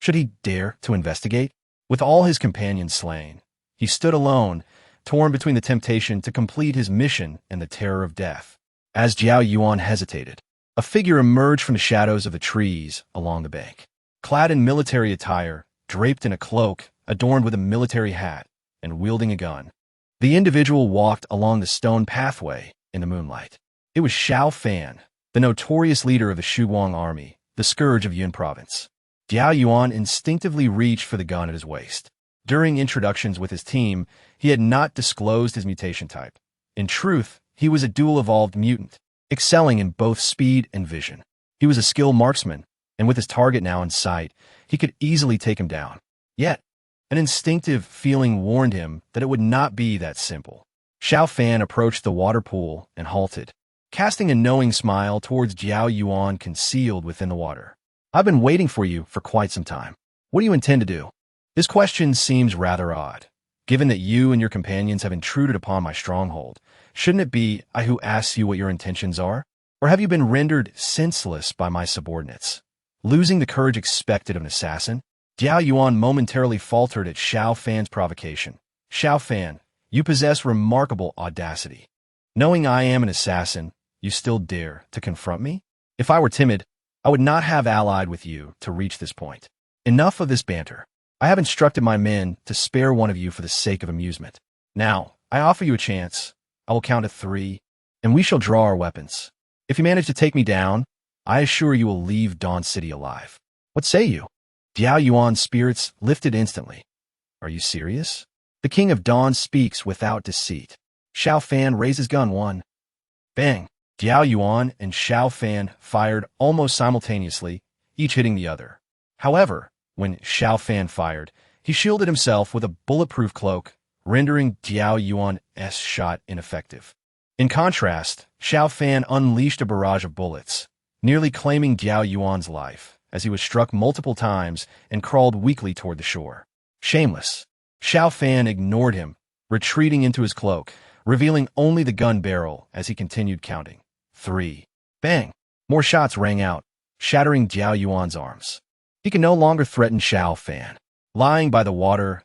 Should he dare to investigate? With all his companions slain, he stood alone, torn between the temptation to complete his mission and the terror of death. As Jiao Yuan hesitated, a figure emerged from the shadows of the trees along the bank. Clad in military attire, draped in a cloak, adorned with a military hat, and wielding a gun, the individual walked along the stone pathway in the moonlight. It was Xiao Fan, the notorious leader of the Shuguang army, the scourge of Yun province. Jiao Yuan instinctively reached for the gun at his waist. During introductions with his team, he had not disclosed his mutation type. In truth, he was a dual-evolved mutant, excelling in both speed and vision. He was a skilled marksman, and with his target now in sight, he could easily take him down. Yet, an instinctive feeling warned him that it would not be that simple. Xiao Fan approached the water pool and halted, casting a knowing smile towards Jiao Yuan concealed within the water. "I've been waiting for you for quite some time. What do you intend to do?" This question seems rather odd. Given that you and your companions have intruded upon my stronghold, shouldn't it be I who asks you what your intentions are? Or have you been rendered senseless by my subordinates, losing the courage expected of an assassin? Jiao Yuan momentarily faltered at Xiao Fan's provocation. "Xiao Fan, you possess remarkable audacity. Knowing I am an assassin, you still dare to confront me? If I were timid, I would not have allied with you to reach this point. Enough of this banter. I have instructed my men to spare one of you for the sake of amusement. Now, I offer you a chance. I will count to 3, and we shall draw our weapons. If you manage to take me down, I assure you will leave Dawn City alive. What say you?" Jiao Yuan's spirits lifted instantly. "Are you serious? The King of Dawn speaks without deceit." Xiao Fan raised his gun. 1. Bang! Jiao Yuan and Xiao Fan fired almost simultaneously, each hitting the other. However, when Xiao Fan fired, he shielded himself with a bulletproof cloak, rendering Jiao Yuan's shot ineffective. In contrast, Xiao Fan unleashed a barrage of bullets, nearly claiming Jiao Yuan's life, as he was struck multiple times and crawled weakly toward the shore. Shameless. Xiao Fan ignored him, retreating into his cloak, revealing only the gun barrel as he continued counting. 3. Bang! More shots rang out, shattering Jiao Yuan's arms. He could no longer threaten Xiao Fan. Lying by the water's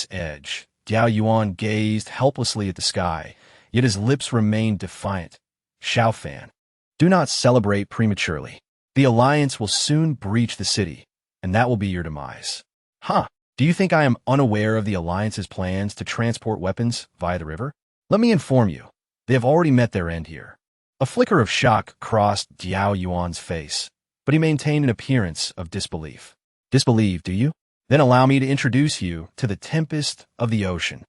edge, Jiao Yuan gazed helplessly at the sky, yet his lips remained defiant. Xiao Fan, do not celebrate prematurely. The Alliance will soon breach the city, and that will be your demise. Huh? Do you think I am unaware of the Alliance's plans to transport weapons via the river? Let me inform you, they have already met their end here. A flicker of shock crossed Jiao Yuan's face, but he maintained an appearance of disbelief. Disbelieve, do you? Then allow me to introduce you to the tempest of the ocean.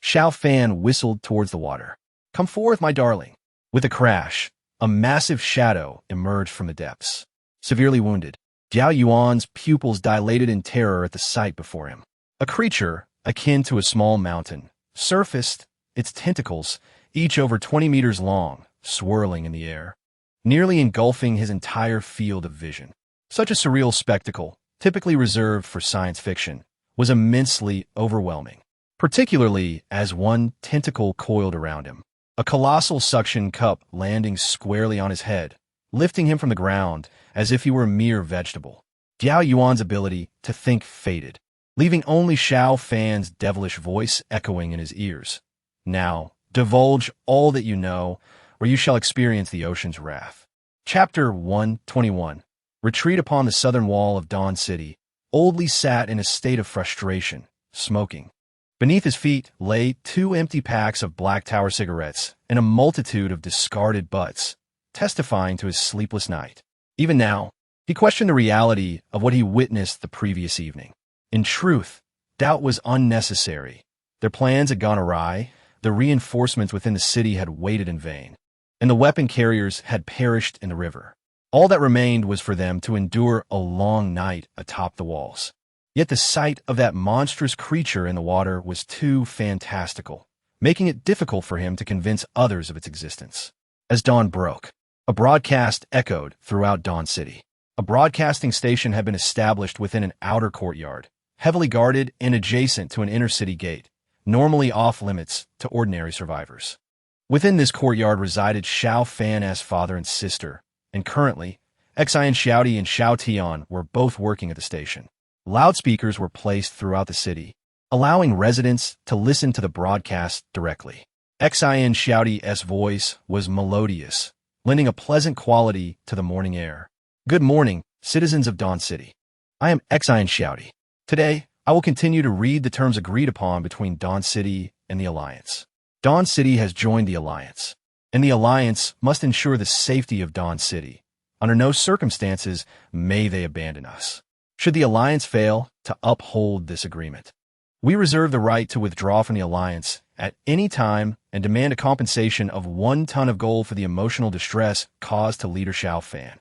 Xiao Fan whistled towards the water. Come forth, my darling. With a crash, a massive shadow emerged from the depths. Severely wounded, Jiao Yuan's pupils dilated in terror at the sight before him. A creature, akin to a small mountain, surfaced, its tentacles, each over 20 meters long, swirling in the air, nearly engulfing his entire field of vision. Such a surreal spectacle, typically reserved for science fiction, was immensely overwhelming, particularly as one tentacle coiled around him. A colossal suction cup landing squarely on his head, lifting him from the ground as if he were a mere vegetable. Jiao Yuan's ability to think faded, leaving only Xiao Fan's devilish voice echoing in his ears. Now, divulge all that you know, or you shall experience the ocean's wrath. Chapter 121. Retreat upon the southern wall of Dawn City. Oldly sat in a state of frustration, smoking. Beneath his feet lay 2 empty packs of Black Tower cigarettes and a multitude of discarded butts, testifying to his sleepless night. Even now, he questioned the reality of what he witnessed the previous evening. In truth, doubt was unnecessary. Their plans had gone awry, the reinforcements within the city had waited in vain, and the weapon carriers had perished in the river. All that remained was for them to endure a long night atop the walls. Yet the sight of that monstrous creature in the water was too fantastical, making it difficult for him to convince others of its existence. As dawn broke, a broadcast echoed throughout Dawn City. A broadcasting station had been established within an outer courtyard, heavily guarded and adjacent to an inner city gate, normally off-limits to ordinary survivors. Within this courtyard resided Xiao Fan's father and sister, and currently, Xian Xiaodi and Xiao Tian were both working at the station. Loudspeakers were placed throughout the city, allowing residents to listen to the broadcast directly. Xian Xiaodi's voice was melodious, lending a pleasant quality to the morning air. Good morning, citizens of Dawn City. I am Xian Xiaodi. Today, I will continue to read the terms agreed upon between Dawn City and the Alliance. Dawn City has joined the Alliance, and the Alliance must ensure the safety of Dawn City. Under no circumstances may they abandon us. Should the Alliance fail to uphold this agreement, we reserve the right to withdraw from the Alliance at any time and demand a compensation of 1 ton of gold for the emotional distress caused to leader Xiao Fan.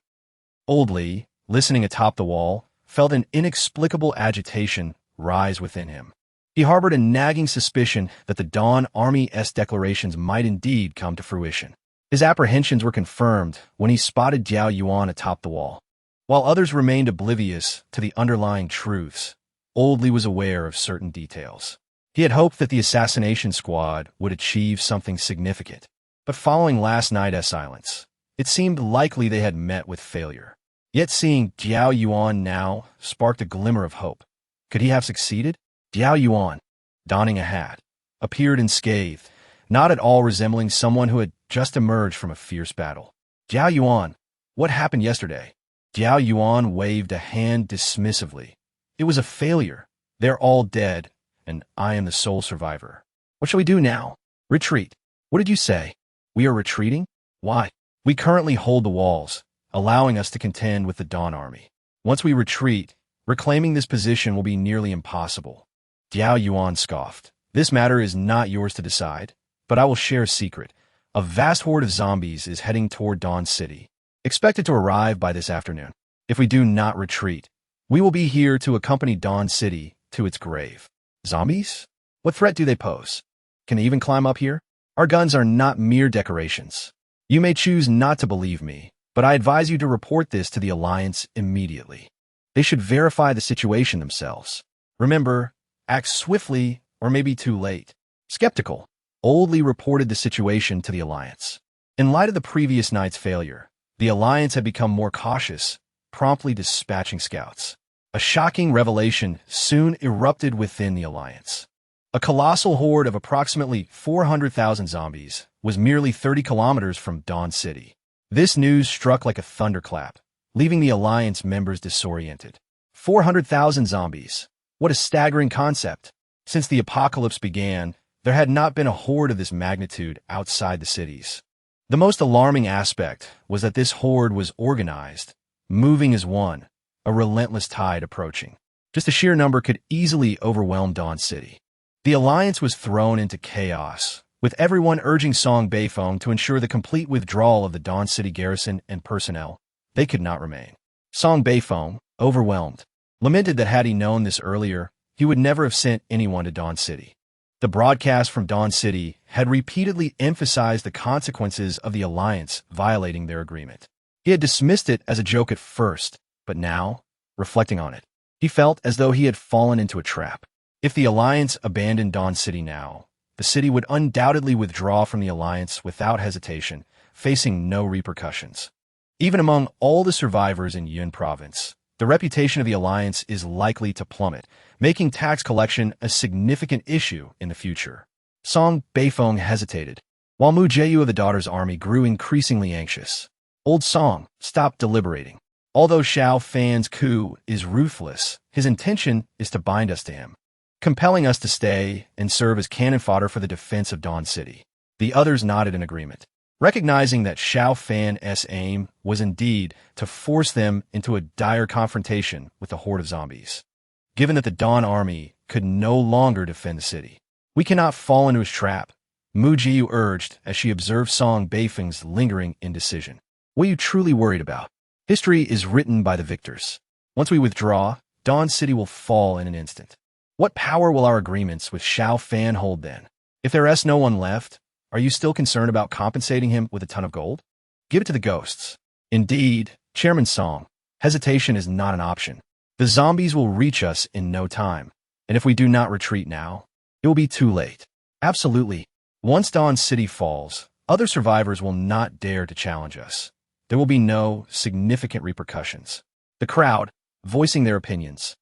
Old Li, listening atop the wall, felt an inexplicable agitation rise within him. He harbored a nagging suspicion that the Dawn Army's declarations might indeed come to fruition. His apprehensions were confirmed when he spotted Jiao Yuan atop the wall. While others remained oblivious to the underlying truths, Old Li was aware of certain details. He had hoped that the assassination squad would achieve something significant, but following last night's silence, it seemed likely they had met with failure. Yet seeing Jiao Yuan now sparked a glimmer of hope. Could he have succeeded? Jiao Yuan, donning a hat, appeared unscathed, not at all resembling someone who had just emerged from a fierce battle. Jiao Yuan, what happened yesterday? Jiao Yuan waved a hand dismissively. It was a failure. They're all dead, and I am the sole survivor. What shall we do now? Retreat. What did you say? We are retreating? Why? We currently hold the walls, allowing us to contend with the Dawn Army. Once we retreat, reclaiming this position will be nearly impossible. Jiao Yuan scoffed. This matter is not yours to decide, but I will share a secret. A vast horde of zombies is heading toward Dawn City, expected to arrive by this afternoon. If we do not retreat, we will be here to accompany Dawn City to its grave. Zombies? What threat do they pose? Can they even climb up here? Our guns are not mere decorations. You may choose not to believe me, but I advise you to report this to the Alliance immediately. They should verify the situation themselves. Remember, act swiftly or maybe too late. Skeptical, Old Li reported the situation to the Alliance. In light of the previous night's failure, The Alliance had become more cautious, promptly dispatching scouts. A shocking revelation soon erupted within the Alliance. A colossal horde of approximately 400,000 zombies was merely 30 kilometers from Dawn City. This news struck like a thunderclap, leaving the Alliance members disoriented. 400,000 zombies. What a staggering concept. Since the apocalypse began, there had not been a horde of this magnitude outside the cities. The most alarming aspect was that this horde was organized, moving as one, a relentless tide approaching. Just a sheer number could easily overwhelm Dawn City. The Alliance was thrown into chaos, with everyone urging Song Beifong to ensure the complete withdrawal of the Dawn City garrison and personnel. They could not remain. Song Beifong, overwhelmed, lamented that had he known this earlier, he would never have sent anyone to Dawn City. The broadcast from Dawn City had repeatedly emphasized the consequences of the Alliance violating their agreement. He had dismissed it as a joke at first, but now, reflecting on it, he felt as though he had fallen into a trap. If the Alliance abandoned Dawn City now, the city would undoubtedly withdraw from the Alliance without hesitation, facing no repercussions. Even among all the survivors in Yun Province, the reputation of the Alliance is likely to plummet, making tax collection a significant issue in the future. Song Beifong hesitated, while Mu Jieyu of the Daughter's Army grew increasingly anxious. Old Song stopped deliberating. Although Xiao Fan's coup is ruthless, his intention is to bind us to him, compelling us to stay and serve as cannon fodder for the defense of Dawn City. The others nodded in agreement, recognizing that Xiao Fan's aim was indeed to force them into a dire confrontation with the horde of zombies. Given that the Dawn Army could no longer defend the city, we cannot fall into his trap, Mu Jieyu urged as she observed Song Beifeng's lingering indecision. What are you truly worried about? History is written by the victors. Once we withdraw, Dawn City will fall in an instant. What power will our agreements with Xiao Fan hold then? If there is no one left, are you still concerned about compensating him with a ton of gold? Give it to the ghosts. Indeed, Chairman Song, hesitation is not an option. The zombies will reach us in no time, and if we do not retreat now, it will be too late. Absolutely. Once Dawn City falls, other survivors will not dare to challenge us. There will be no significant repercussions. The crowd, voicing their opinions,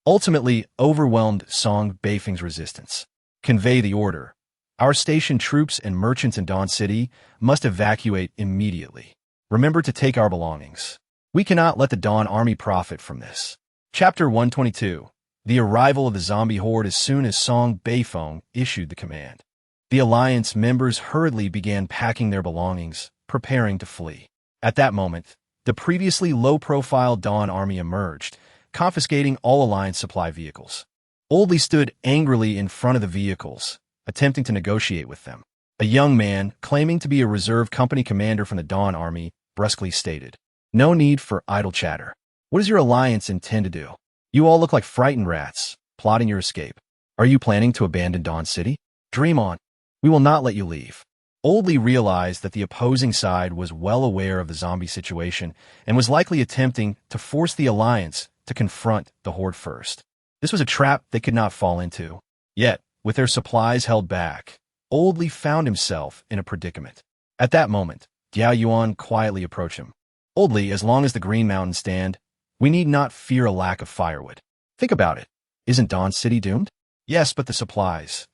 ultimately overwhelmed Song Beifeng's resistance. Convey the order. Our station troops and merchants in Dawn City must evacuate immediately. Remember to take our belongings. We cannot let the Dawn Army profit from this. Chapter 122. The arrival of the zombie horde as soon as Song Beifong issued the command. The Alliance members hurriedly began packing their belongings, preparing to flee. At that moment, the previously low-profile Dawn Army emerged, confiscating all Alliance supply vehicles. Oldley stood angrily in front of the vehicles, attempting to negotiate with them. A young man, claiming to be a reserve company commander from the Dawn Army, brusquely stated, "No need for idle chatter. What does your Alliance intend to do? You all look like frightened rats, plotting your escape. Are you planning to abandon Dawn City? Dream on. We will not let you leave." Oldley realized that the opposing side was well aware of the zombie situation and was likely attempting to force the Alliance to confront the horde first. This was a trap they could not fall into. Yet, with their supplies held back, Oldley found himself in a predicament. At that moment, Diao Yuan quietly approached him. "Oldley, as long as the Green Mountains stand, we need not fear a lack of firewood. Think about it. Isn't Dawn City doomed?" "Yes, but the supplies.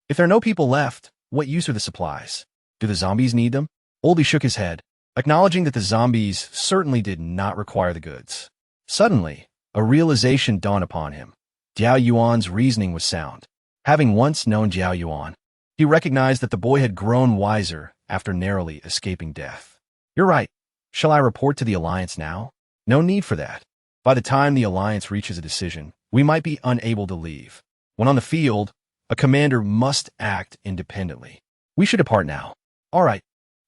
If there are no people left, what use are the supplies? Do the zombies need them?" Oldley shook his head, acknowledging that the zombies certainly did not require the goods. Suddenly, a realization dawned upon him. Diao Yuan's reasoning was sound. Having once known Diao Yuan, he recognized that the boy had grown wiser after narrowly escaping death. "You're right. Shall I report to the Alliance now?" "No need for that. By the time the Alliance reaches a decision, we might be unable to leave. When on the field, a commander must act independently. We should depart now." "All right,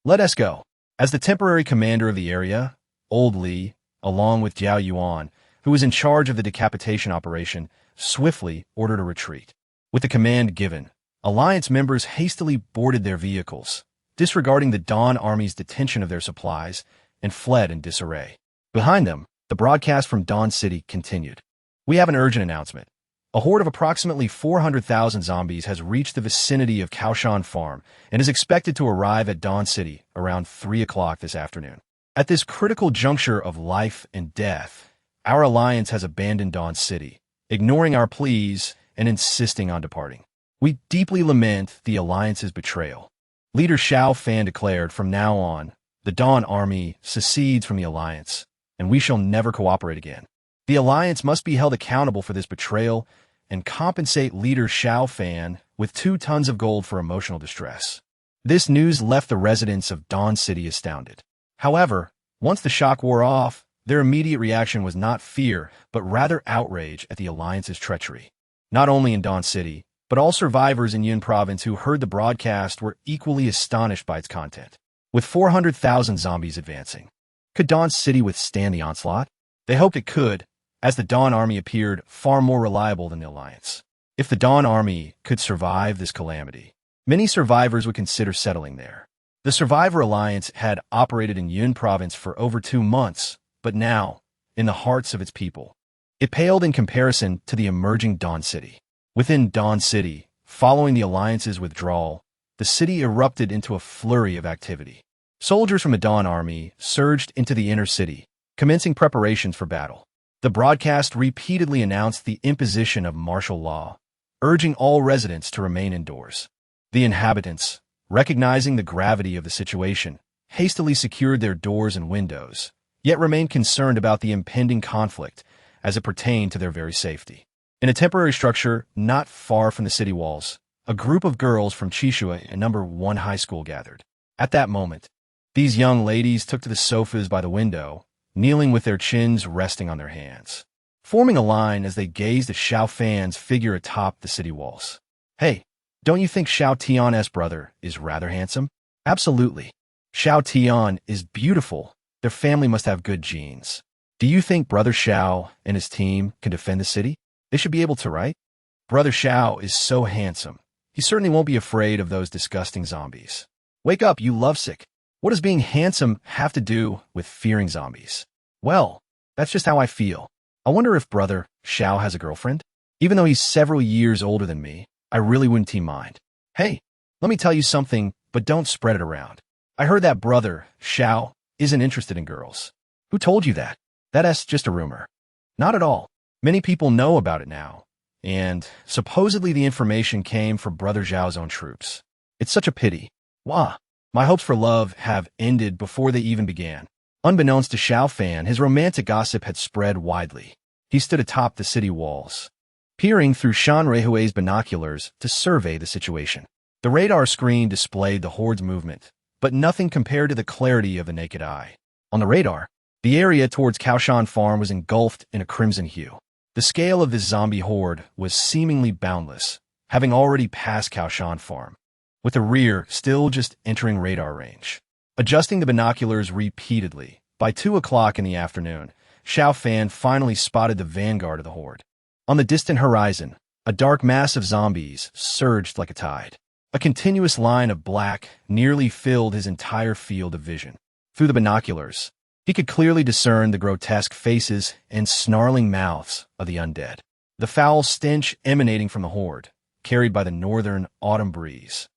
let us go." As the temporary commander of the area, Oldley, along with Diao Yuan, who was in charge of the decapitation operation, swiftly ordered a retreat. With the command given, Alliance members hastily boarded their vehicles, disregarding the Dawn Army's detention of their supplies, and fled in disarray. Behind them, the broadcast from Dawn City continued. "We have an urgent announcement. A horde of approximately 400,000 zombies has reached the vicinity of Kaoshan Farm and is expected to arrive at Dawn City around 3 o'clock this afternoon. At this critical juncture of life and death, our alliance has abandoned Dawn City, ignoring our pleas and insisting on departing. We deeply lament the alliance's betrayal. Leader Xiao Fan declared, from now on, the Dawn Army secedes from the alliance, and we shall never cooperate again. The alliance must be held accountable for this betrayal and compensate leader Xiao Fan with 2 tons of gold for emotional distress. This news left the residents of Dawn City astounded. However, once the shock wore off, their immediate reaction was not fear, but rather outrage at the alliance's treachery. Not only in Dawn City, but all survivors in Yun Province who heard the broadcast were equally astonished by its content. With 400,000 zombies advancing, could Dawn City withstand the onslaught? They hoped it could, as the Dawn Army appeared far more reliable than the Alliance. If the Dawn Army could survive this calamity, many survivors would consider settling there. The Survivor Alliance had operated in Yun Province for over 2 months, but now, in the hearts of its people, it paled in comparison to the emerging Dawn City. Within Dawn City, following the Alliance's withdrawal, the city erupted into a flurry of activity. Soldiers from the Dawn Army surged into the inner city, commencing preparations for battle. The broadcast repeatedly announced the imposition of martial law, urging all residents to remain indoors. The inhabitants, recognizing the gravity of the situation, hastily secured their doors and windows, yet remained concerned about the impending conflict as it pertained to their very safety. In a temporary structure not far from the city walls, a group of girls from Chishua and No. 1 high school gathered. At that moment, these young ladies took to the sofas by the window, kneeling with their chins resting on their hands, forming a line as they gazed at Xiao Fan's figure atop the city walls. Hey, don't you think Xiao Tian's brother is rather handsome? Absolutely. Xiao Tian is beautiful. Their family must have good genes. Do you think Brother Xiao and his team can defend the city? They should be able to, right? Brother Xiao is so handsome. He certainly won't be afraid of those disgusting zombies. Wake up, you lovesick. What does being handsome have to do with fearing zombies? Well, that's just how I feel. I wonder if Brother Xiao has a girlfriend? Even though he's several years older than me, I really wouldn't mind. Hey, let me tell you something, but don't spread it around. I heard that Brother Xiao isn't interested in girls. Who told you that? That's just a rumor. Not at all. Many people know about it now, and supposedly the information came from Brother Zhao's own troops. It's such a pity. Wah! My hopes for love have ended before they even began. Unbeknownst to Xiao Fan, his romantic gossip had spread widely. He stood atop the city walls, peering through Shan Reihui's binoculars to survey the situation. The radar screen displayed the horde's movement, but nothing compared to the clarity of the naked eye. On the radar, the area towards Kaoshan Farm was engulfed in a crimson hue. The scale of this zombie horde was seemingly boundless, having already passed Kaoshan Farm, with the rear still just entering radar range. Adjusting the binoculars repeatedly, by 2 o'clock in the afternoon, Xiao Fan finally spotted the vanguard of the horde. On the distant horizon, a dark mass of zombies surged like a tide. A continuous line of black nearly filled his entire field of vision. Through the binoculars, he could clearly discern the grotesque faces and snarling mouths of the undead. The foul stench emanating from the horde, carried by the northern autumn breeze,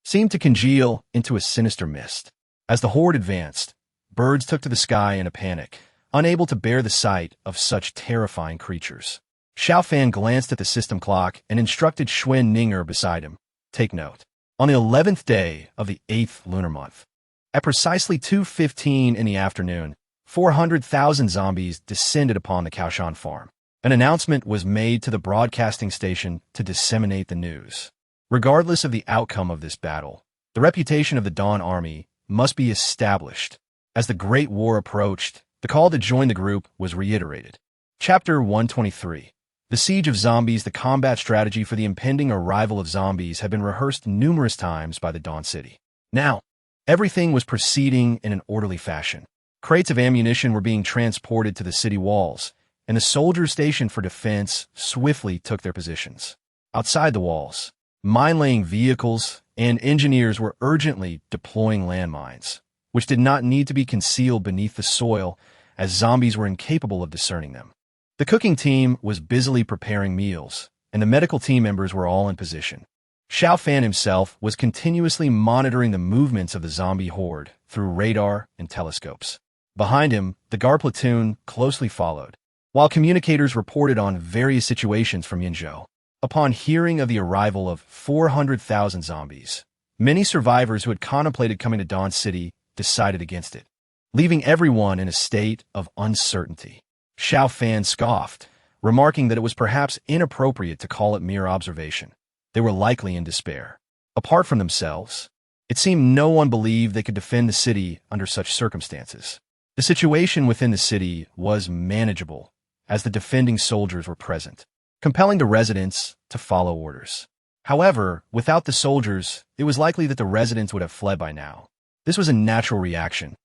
seemed to congeal into a sinister mist. As the horde advanced, birds took to the sky in a panic, unable to bear the sight of such terrifying creatures. Xiao Fan glanced at the system clock and instructed Xuen Ninger beside him. Take note. On the 11th day of the 8th lunar month, at precisely 2:15 in the afternoon, 400,000 zombies descended upon the Kaoshan farm. An announcement was made to the broadcasting station to disseminate the news. Regardless of the outcome of this battle, the reputation of the Dawn Army must be established. As the Great War approached, the call to join the group was reiterated. Chapter 123. The Siege of Zombies. The combat strategy for the impending arrival of zombies had been rehearsed numerous times by the Dawn City. Now, everything was proceeding in an orderly fashion. Crates of ammunition were being transported to the city walls, and the soldiers stationed for defense swiftly took their positions. Outside the walls, mine-laying vehicles and engineers were urgently deploying landmines, which did not need to be concealed beneath the soil, as zombies were incapable of discerning them. The cooking team was busily preparing meals, and the medical team members were all in position. Xiao Fan himself was continuously monitoring the movements of the zombie horde through radar and telescopes. Behind him, the Gar platoon closely followed, while communicators reported on various situations from Yinzhou. Upon hearing of the arrival of 400,000 zombies, many survivors who had contemplated coming to Dawn City decided against it, leaving everyone in a state of uncertainty. Xiao Fan scoffed, remarking that it was perhaps inappropriate to call it mere observation. They were likely in despair. Apart from themselves, it seemed no one believed they could defend the city under such circumstances. The situation within the city was manageable, as the defending soldiers were present, compelling the residents to follow orders. However, without the soldiers, it was likely that the residents would have fled by now. This was a natural reaction.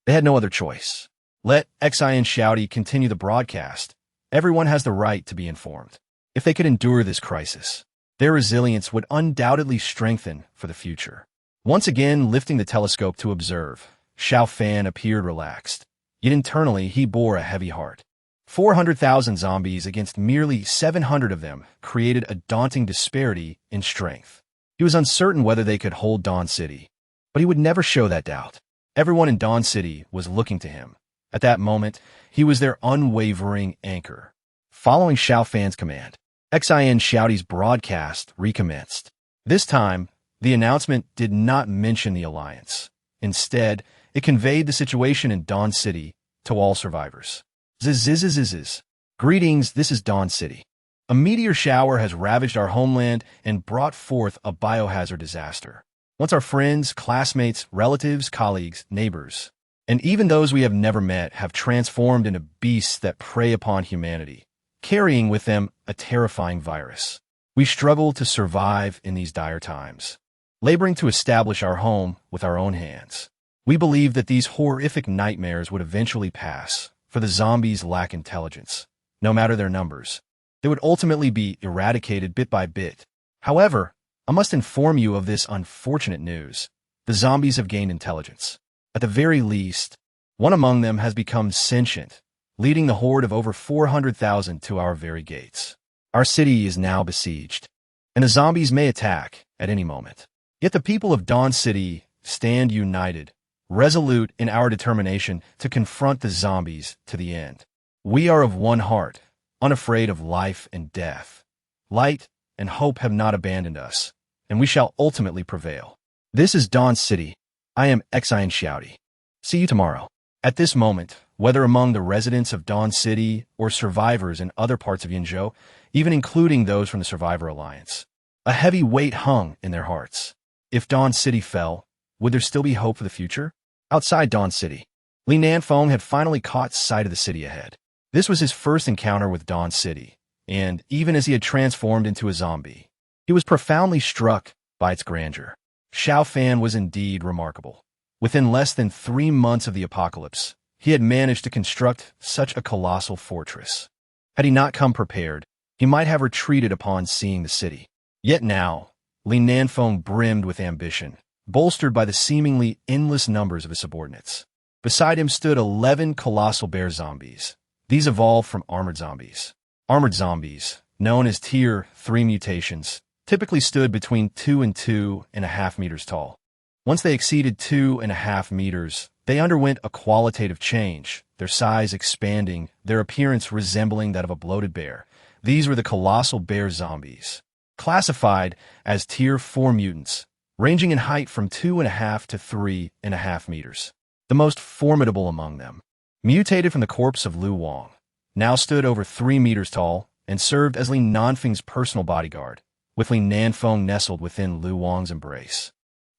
They had no other choice. Let Xian Shouty continue the broadcast. Everyone has the right to be informed. If they could endure this crisis, their resilience would undoubtedly strengthen for the future. Once again, lifting the telescope to observe, Xiao Fan appeared relaxed, yet internally he bore a heavy heart. 400,000 zombies against merely 700 of them created a daunting disparity in strength. He was uncertain whether they could hold Dawn City, but he would never show that doubt. Everyone in Dawn City was looking to him. At that moment, he was their unwavering anchor. Following Xiao Fan's command, Xian Shouty's broadcast recommenced. This time, the announcement did not mention the alliance. Instead, it conveyed the situation in Dawn City to all survivors. Zzzzzzz. Greetings, this is Dawn City. A meteor shower has ravaged our homeland and brought forth a biohazard disaster. Once our friends, classmates, relatives, colleagues, neighbors, and even those we have never met have transformed into beasts that prey upon humanity, carrying with them a terrifying virus. We struggle to survive in these dire times, laboring to establish our home with our own hands. We believe that these horrific nightmares would eventually pass, for the zombies lack intelligence. No matter their numbers, they would ultimately be eradicated bit by bit. However, I must inform you of this unfortunate news. The zombies have gained intelligence. At the very least, one among them has become sentient, leading the horde of over 400,000 to our very gates. Our city is now besieged, and the zombies may attack at any moment. Yet the people of Dawn City stand united, resolute in our determination to confront the zombies to the end. We are of one heart, unafraid of life and death. Light and hope have not abandoned us, and we shall ultimately prevail. This is Dawn City. I am Xian Shouty. See you tomorrow. At this moment, whether among the residents of Dawn City or survivors in other parts of Yinzhou, even including those from the Survivor Alliance, a heavy weight hung in their hearts. If Dawn City fell, would there still be hope for the future? Outside Dawn City, Li Nanfeng had finally caught sight of the city ahead. This was his first encounter with Dawn City, and even as he had transformed into a zombie, he was profoundly struck by its grandeur. Xiao Fan was indeed remarkable. Within less than 3 months of the apocalypse, he had managed to construct such a colossal fortress. Had he not come prepared, he might have retreated upon seeing the city. Yet now, Li Nanfeng brimmed with ambition, bolstered by the seemingly endless numbers of his subordinates. Beside him stood 11 colossal bear zombies. These evolved from armored zombies. Armored zombies, known as Tier 3 mutations, typically stood between 2 and 2.5 meters tall. Once they exceeded 2.5 meters, they underwent a qualitative change, their size expanding, their appearance resembling that of a bloated bear. These were the colossal bear zombies, classified as Tier 4 mutants, ranging in height from 2.5 to 3.5 meters. The most formidable among them, mutated from the corpse of Lu Wang, now stood over 3 meters tall and served as Li Nanfeng's personal bodyguard, with Li Nanfeng nestled within Lu Wang's embrace,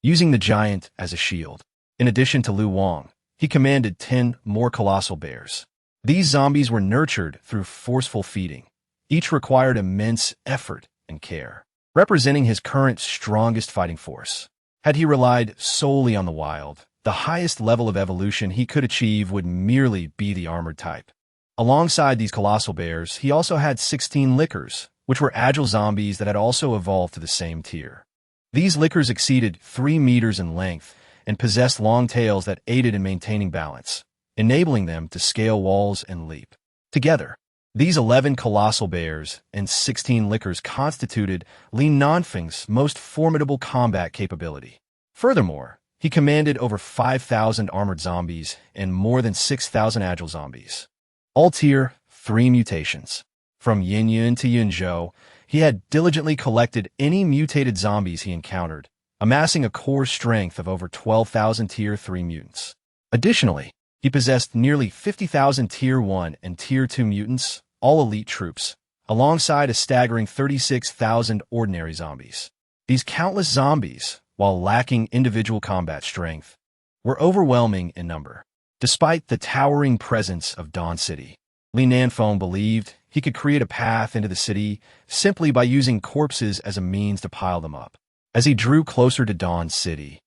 using the giant as a shield. In addition to Lu Wang, he commanded 10 more colossal bears. These zombies were nurtured through forceful feeding. Each required immense effort and care, representing his current strongest fighting force. Had he relied solely on the wild, the highest level of evolution he could achieve would merely be the armored type. Alongside these colossal bears, he also had 16 lickers, which were agile zombies that had also evolved to the same tier. These lickers exceeded 3 meters in length and possessed long tails that aided in maintaining balance, enabling them to scale walls and leap. Together, these 11 colossal bears and 16 lickers constituted Li Nanfeng's most formidable combat capability. Furthermore, he He commanded over 5,000 armored zombies and more than 6,000 agile zombies. All tier 3 mutations. From Yin Yun to Yin Zhou, he had diligently collected any mutated zombies he encountered, amassing a core strength of over 12,000 tier 3 mutants. Additionally, he possessed nearly 50,000 tier 1 and tier 2 mutants, all elite troops, alongside a staggering 36,000 ordinary zombies. These countless zombies, while lacking individual combat strength, were overwhelming in number. Despite the towering presence of Dawn City, Li Nanfeng believed he could create a path into the city simply by using corpses as a means to pile them up. As he drew closer to Dawn City,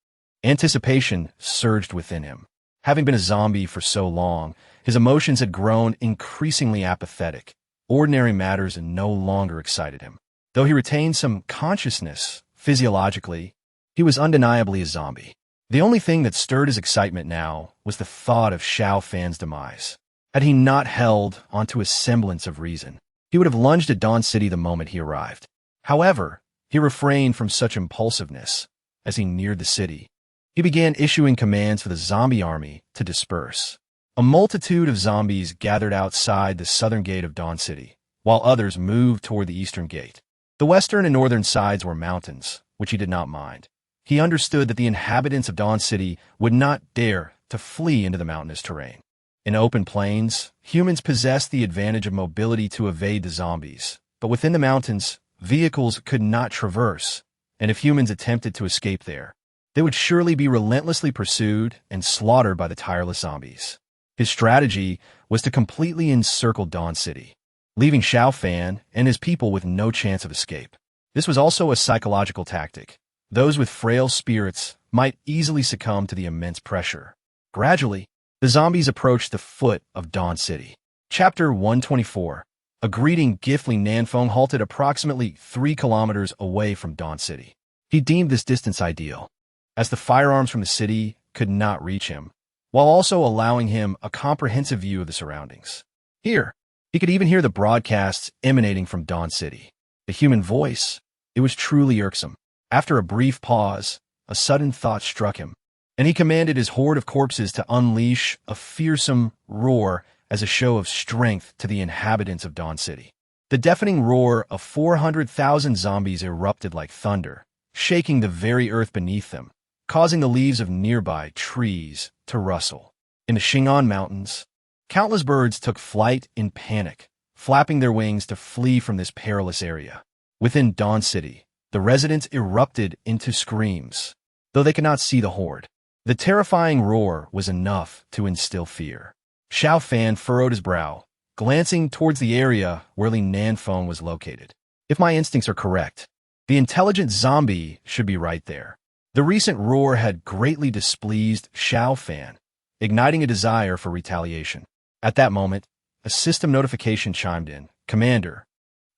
anticipation surged within him. Having been a zombie for so long, his emotions had grown increasingly apathetic. Ordinary matters no longer excited him. Though he retained some consciousness, physiologically, he was undeniably a zombie. The only thing that stirred his excitement now was the thought of Xiao Fan's demise. Had he not held onto a semblance of reason, he would have lunged at Dawn City the moment he arrived. However, he refrained from such impulsiveness. As he neared the city, he began issuing commands for the zombie army to disperse. A multitude of zombies gathered outside the southern gate of Dawn City, while others moved toward the eastern gate. The western and northern sides were mountains, which he did not mind. He understood that the inhabitants of Dawn City would not dare to flee into the mountainous terrain. In open plains, humans possessed the advantage of mobility to evade the zombies, but within the mountains, vehicles could not traverse, and if humans attempted to escape there, they would surely be relentlessly pursued and slaughtered by the tireless zombies. His strategy was to completely encircle Dawn City, leaving Xiao Fan and his people with no chance of escape. This was also a psychological tactic. Those with frail spirits might easily succumb to the immense pressure. Gradually, the zombies approached the foot of Dawn City. Chapter 124. A greeting gift. Li Nanfeng halted approximately 3 kilometers away from Dawn City. He deemed this distance ideal, as the firearms from the city could not reach him, while also allowing him a comprehensive view of the surroundings. Here, he could even hear the broadcasts emanating from Dawn City. The human voice, it was truly irksome. After a brief pause, a sudden thought struck him, and he commanded his horde of corpses to unleash a fearsome roar as a show of strength to the inhabitants of Dawn City. The deafening roar of 400,000 zombies erupted like thunder, shaking the very earth beneath them, causing the leaves of nearby trees to rustle. In the Xing'an Mountains, countless birds took flight in panic, flapping their wings to flee from this perilous area. Within Dawn City, the residents erupted into screams, though they could not see the horde. The terrifying roar was enough to instill fear. Xiao Fan furrowed his brow, glancing towards the area where Li Nanfeng was located. If my instincts are correct, the intelligent zombie should be right there. The recent roar had greatly displeased Xiao Fan, igniting a desire for retaliation. At that moment, a system notification chimed in. Commander,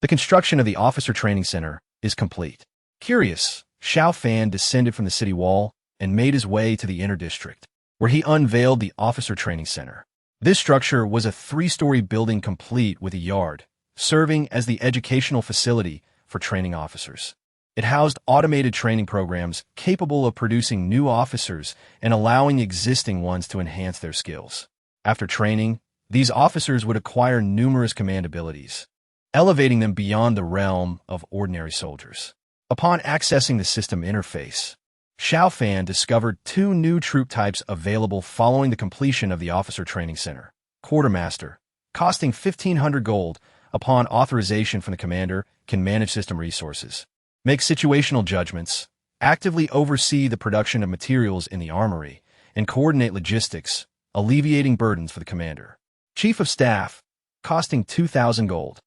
the construction of the officer training center is complete. Curious, Xiao Fan descended from the city wall and made his way to the inner district, where he unveiled the officer training center. This structure was a 3-story building complete with a yard, serving as the educational facility for training officers. It housed automated training programs capable of producing new officers and allowing existing ones to enhance their skills. After training, these officers would acquire numerous command abilities, elevating them beyond the realm of ordinary soldiers. Upon accessing the system interface, Xiao Fan discovered 2 new troop types available following the completion of the Officer Training Center. Quartermaster, costing 1,500 gold upon authorization from the commander, can manage system resources, make situational judgments, actively oversee the production of materials in the armory, and coordinate logistics, alleviating burdens for the commander. Chief of Staff, costing 2,000 gold.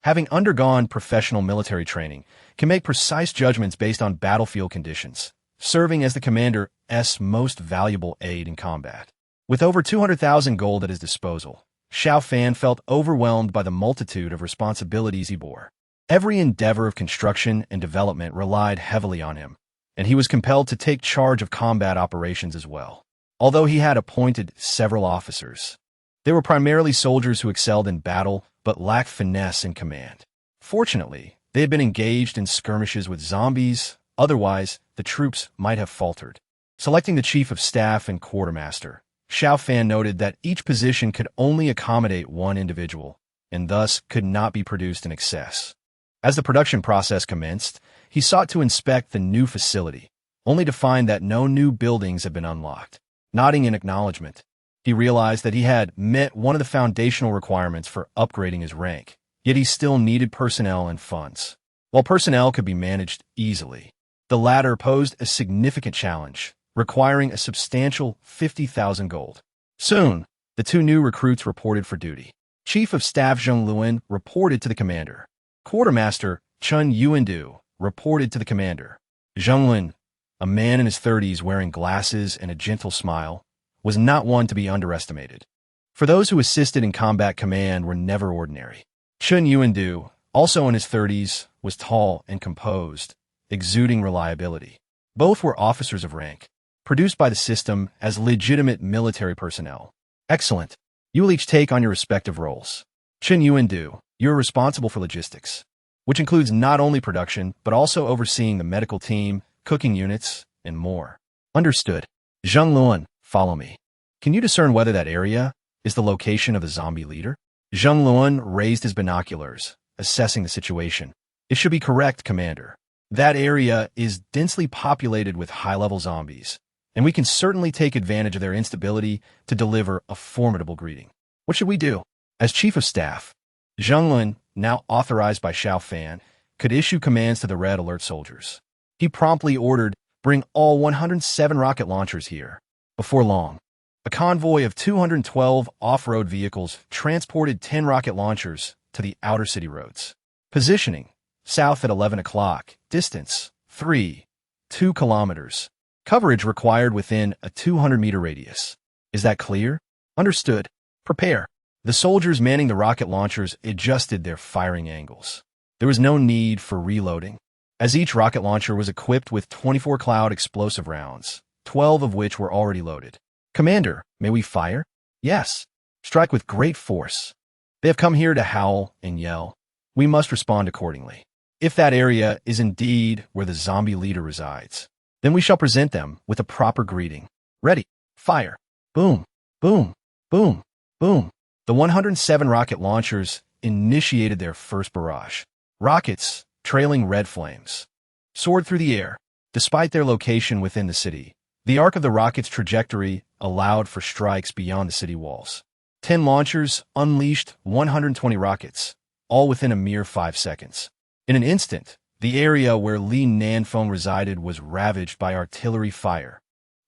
Having undergone professional military training, can make precise judgments based on battlefield conditions, serving as the commander's most valuable aid in combat. With over 200,000 gold at his disposal, Xiao Fan felt overwhelmed by the multitude of responsibilities he bore. Every endeavor of construction and development relied heavily on him, and he was compelled to take charge of combat operations as well. Although he had appointed several officers, they were primarily soldiers who excelled in battle but lacked finesse in command. Fortunately, they had been engaged in skirmishes with zombies, otherwise the troops might have faltered. Selecting the chief of staff and quartermaster, Xiao Fan noted that each position could only accommodate one individual, and thus could not be produced in excess. As the production process commenced, he sought to inspect the new facility, only to find that no new buildings had been unlocked. Nodding in acknowledgement, he realized that he had met one of the foundational requirements for upgrading his rank, yet he still needed personnel and funds. While personnel could be managed easily, the latter posed a significant challenge, requiring a substantial 50,000 gold. Soon, the two new recruits reported for duty. Chief of Staff Zheng Luan reported to the commander. Quartermaster Chun Yuandu reported to the commander. Zheng Lun, a man in his 30s wearing glasses and a gentle smile, was not one to be underestimated. For those who assisted in combat command were never ordinary. Chun Yuandu, also in his 30s, was tall and composed, exuding reliability. Both were officers of rank, produced by the system as legitimate military personnel. Excellent. You will each take on your respective roles. Chun Yuandu, you are responsible for logistics, which includes not only production, but also overseeing the medical team, cooking units, and more. Understood. Zheng Luan, follow me. Can you discern whether that area is the location of the zombie leader? Zheng Luan raised his binoculars, assessing the situation. It should be correct, Commander. That area is densely populated with high-level zombies, and we can certainly take advantage of their instability to deliver a formidable greeting. What should we do? As Chief of Staff, Zheng Lun, now authorized by Xiao Fan, could issue commands to the Red Alert soldiers. He promptly ordered, bring all 107 rocket launchers here. Before long, a convoy of 212 off-road vehicles transported 10 rocket launchers to the outer city roads. Positioning, south at 11 o'clock, distance, 2 kilometers. Coverage required within a 200-meter radius. Is that clear? Understood. Prepare. The soldiers manning the rocket launchers adjusted their firing angles. There was no need for reloading, as each rocket launcher was equipped with 24 cloud explosive rounds, 12 of which were already loaded. Commander, may we fire? Yes. Strike with great force. They have come here to howl and yell. We must respond accordingly. If that area is indeed where the zombie leader resides, then we shall present them with a proper greeting. Ready. Fire. Boom. Boom. Boom. Boom. The 107 rocket launchers initiated their first barrage. Rockets, trailing red flames, soared through the air. Despite their location within the city, the arc of the rocket's trajectory allowed for strikes beyond the city walls. 10 launchers unleashed 120 rockets, all within a mere 5 seconds. In an instant, the area where Li Nanfeng resided was ravaged by artillery fire.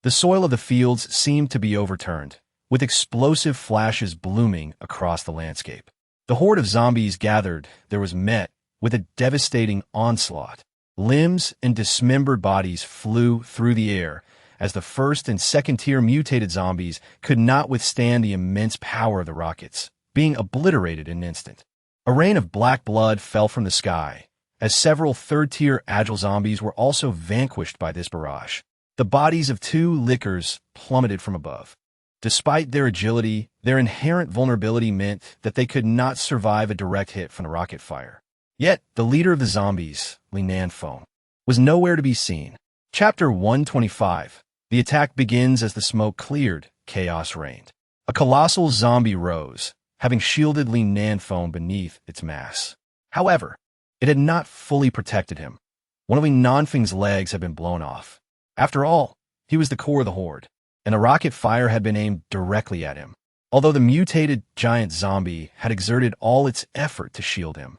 The soil of the fields seemed to be overturned, with explosive flashes blooming across the landscape. The horde of zombies gathered there was met with a devastating onslaught. Limbs and dismembered bodies flew through the air as the first and second-tier mutated zombies could not withstand the immense power of the rockets, being obliterated in an instant. A rain of black blood fell from the sky, as several third-tier agile zombies were also vanquished by this barrage. The bodies of 2 lickers plummeted from above. Despite their agility, their inherent vulnerability meant that they could not survive a direct hit from the rocket fire. Yet, the leader of the zombies, Li Nanfeng, was nowhere to be seen. Chapter 125. The attack begins as the smoke cleared, chaos reigned. A colossal zombie rose, having shielded Li Nanfeng beneath its mass. However, it had not fully protected him. One of Li Nanfeng's legs had been blown off. After all, he was the core of the horde, and a rocket fire had been aimed directly at him. Although the mutated giant zombie had exerted all its effort to shield him,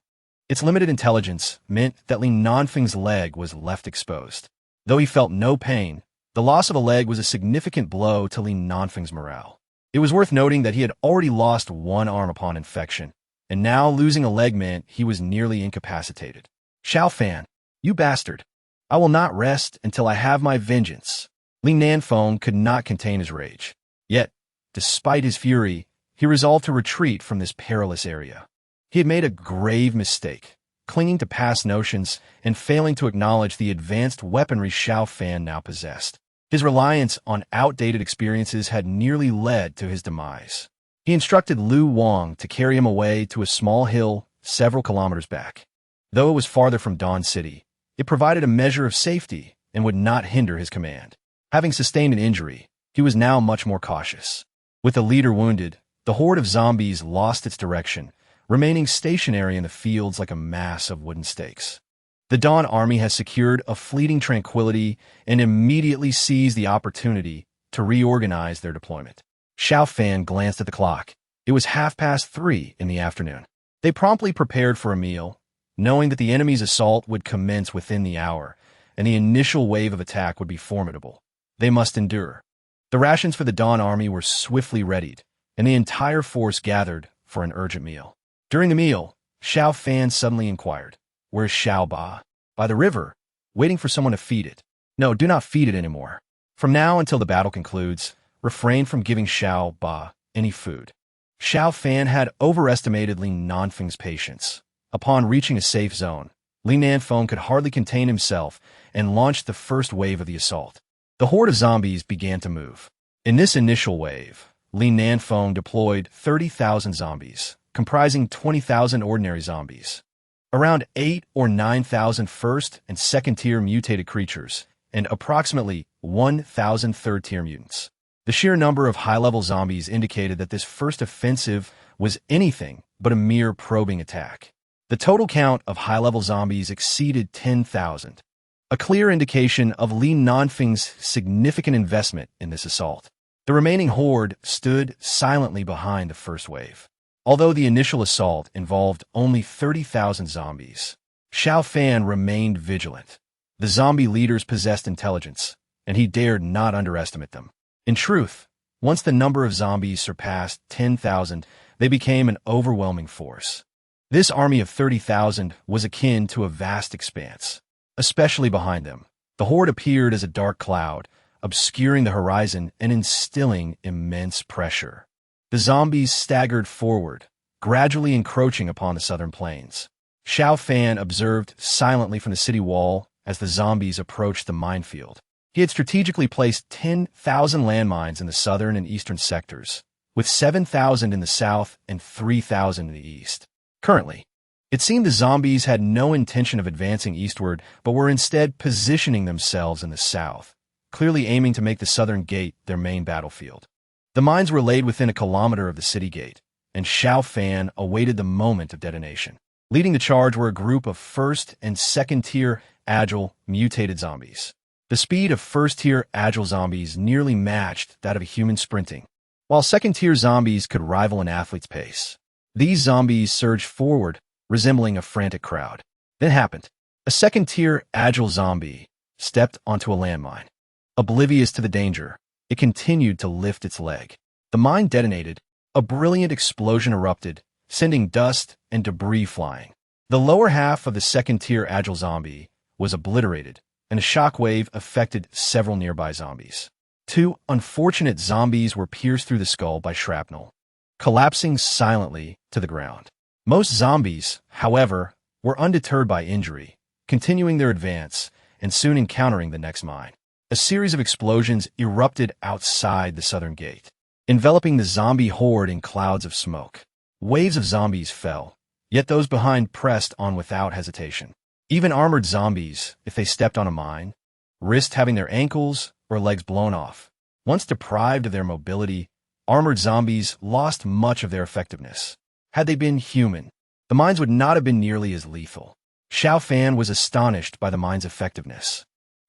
its limited intelligence meant that Li Nanfeng's leg was left exposed. Though he felt no pain, the loss of a leg was a significant blow to Li Nanfeng's morale. It was worth noting that he had already lost one arm upon infection, and now losing a leg meant he was nearly incapacitated. Xiao Fan, you bastard! I will not rest until I have my vengeance. Li Nanfeng could not contain his rage. Yet, despite his fury, he resolved to retreat from this perilous area. He had made a grave mistake, clinging to past notions and failing to acknowledge the advanced weaponry Xiao Fan now possessed. His reliance on outdated experiences had nearly led to his demise. He instructed Lu Wang to carry him away to a small hill several kilometers back. Though it was farther from Dawn City, it provided a measure of safety and would not hinder his command. Having sustained an injury, he was now much more cautious. With the leader wounded, the horde of zombies lost its direction, remaining stationary in the fields like a mass of wooden stakes. The Dawn Army has secured a fleeting tranquility and immediately seized the opportunity to reorganize their deployment. Xiao Fan glanced at the clock. It was 3:30 in the afternoon. They promptly prepared for a meal, knowing that the enemy's assault would commence within the hour, and the initial wave of attack would be formidable. They must endure. The rations for the Dawn Army were swiftly readied, and the entire force gathered for an urgent meal. During the meal, Xiao Fan suddenly inquired, "Where's Xiao Ba?" "By the river, waiting for someone to feed it." "No, do not feed it anymore. From now until the battle concludes, refrain from giving Xiao Ba any food." Xiao Fan had overestimated Li Nanfeng's patience. Upon reaching a safe zone, Li Nanfeng could hardly contain himself and launched the first wave of the assault. The horde of zombies began to move. In this initial wave, Li Nanfeng deployed 30,000 zombies, comprising 20,000 ordinary zombies, around 8 or 9,000 first and second-tier mutated creatures, and approximately 1,000 third-tier mutants. The sheer number of high-level zombies indicated that this first offensive was anything but a mere probing attack. The total count of high-level zombies exceeded 10,000, a clear indication of Li Nanfeng's significant investment in this assault. The remaining horde stood silently behind the first wave. Although the initial assault involved only 30,000 zombies, Xiao Fan remained vigilant. The zombie leaders possessed intelligence, and he dared not underestimate them. In truth, once the number of zombies surpassed 10,000, they became an overwhelming force. This army of 30,000 was akin to a vast expanse. Especially behind them, the horde appeared as a dark cloud, obscuring the horizon and instilling immense pressure. The zombies staggered forward, gradually encroaching upon the southern plains. Xiao Fan observed silently from the city wall as the zombies approached the minefield. He had strategically placed 10,000 landmines in the southern and eastern sectors, with 7,000 in the south and 3,000 in the east. Currently, it seemed the zombies had no intention of advancing eastward, but were instead positioning themselves in the south, clearly aiming to make the southern gate their main battlefield. The mines were laid within a kilometer of the city gate, and Xiao Fan awaited the moment of detonation. Leading the charge were a group of first and second-tier agile, mutated zombies. The speed of first-tier agile zombies nearly matched that of a human sprinting, while second-tier zombies could rival an athlete's pace. These zombies surged forward, resembling a frantic crowd. Then happened. A second-tier agile zombie stepped onto a landmine. Oblivious to the danger, it continued to lift its leg. The mine detonated. A brilliant explosion erupted, sending dust and debris flying. The lower half of the second-tier agile zombie was obliterated, and a shockwave affected several nearby zombies. 2 unfortunate zombies were pierced through the skull by shrapnel, collapsing silently to the ground. Most zombies, however, were undeterred by injury, continuing their advance and soon encountering the next mine. A series of explosions erupted outside the southern gate, enveloping the zombie horde in clouds of smoke. Waves of zombies fell, yet those behind pressed on without hesitation. Even armored zombies, if they stepped on a mine, risked having their ankles or legs blown off. Once deprived of their mobility, armored zombies lost much of their effectiveness. Had they been human, the mines would not have been nearly as lethal. Xiao Fan was astonished by the mine's effectiveness.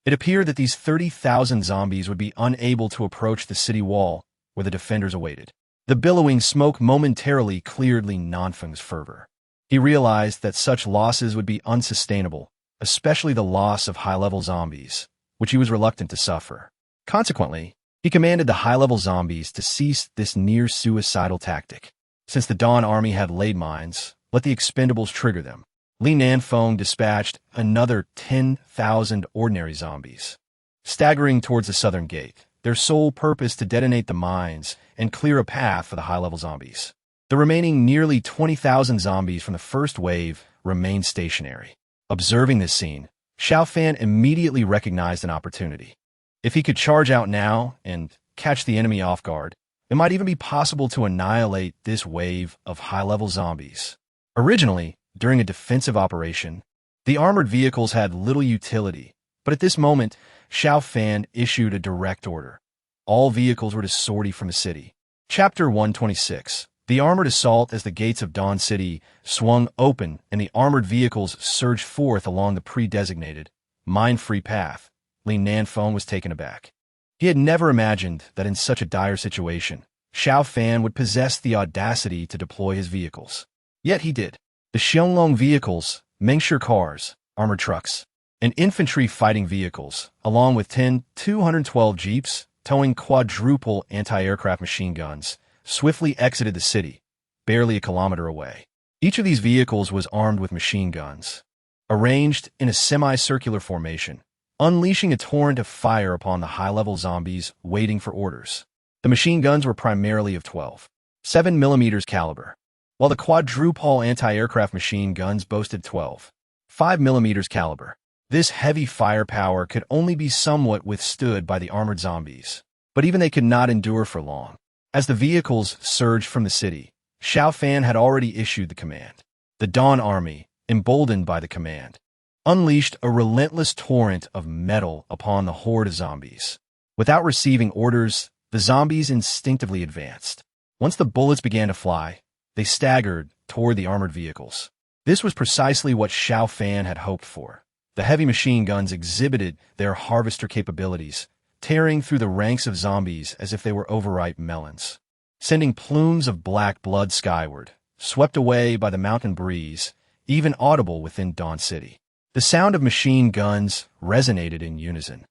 It appeared that these 30,000 zombies would be unable to approach the city wall where the defenders awaited. The billowing smoke momentarily cleared Li Nanfeng's fervor. He realized that such losses would be unsustainable, especially the loss of high-level zombies, which he was reluctant to suffer. Consequently, he commanded the high-level zombies to cease this near-suicidal tactic. Since the Dawn Army had laid mines, let the expendables trigger them. Li Nanfeng dispatched another 10,000 ordinary zombies, staggering towards the southern gate, their sole purpose to detonate the mines and clear a path for the high-level zombies. The remaining nearly 20,000 zombies from the first wave remained stationary. Observing this scene, Xiao Fan immediately recognized an opportunity. If he could charge out now and catch the enemy off guard, it might even be possible to annihilate this wave of high-level zombies. Originally, during a defensive operation, the armored vehicles had little utility, But at this moment, Xiao Fan issued a direct order. All vehicles were to sortie from the city. Chapter 126. The armored assault. As the gates of Dawn City swung open and the armored vehicles surged forth along the pre-designated, mine-free path, Li Nanfeng was taken aback. He had never imagined that in such a dire situation, Xiao Fan would possess the audacity to deploy his vehicles. Yet he did. The Xianglong vehicles, Mengshi cars, armored trucks, and infantry fighting vehicles, along with 10 212 jeeps towing quadruple anti-aircraft machine guns, swiftly exited the city, barely a kilometer away. Each of these vehicles was armed with machine guns, arranged in a semicircular formation, unleashing a torrent of fire upon the high-level zombies waiting for orders. The machine guns were primarily of 12.7mm caliber, while the quadruple anti-aircraft machine guns boasted 12.5mm caliber. This heavy firepower could only be somewhat withstood by the armored zombies, but even they could not endure for long. As the vehicles surged from the city, Xiao Fan had already issued the command. The Dawn Army, emboldened by the command, unleashed a relentless torrent of metal upon the horde of zombies. Without receiving orders, the zombies instinctively advanced. Once the bullets began to fly, they staggered toward the armored vehicles. This was precisely what Xiao Fan had hoped for. The heavy machine guns exhibited their harvester capabilities, tearing through the ranks of zombies as if they were overripe melons, sending plumes of black blood skyward, swept away by the mountain breeze, even audible within Dawn City. The sound of machine guns resonated in unison.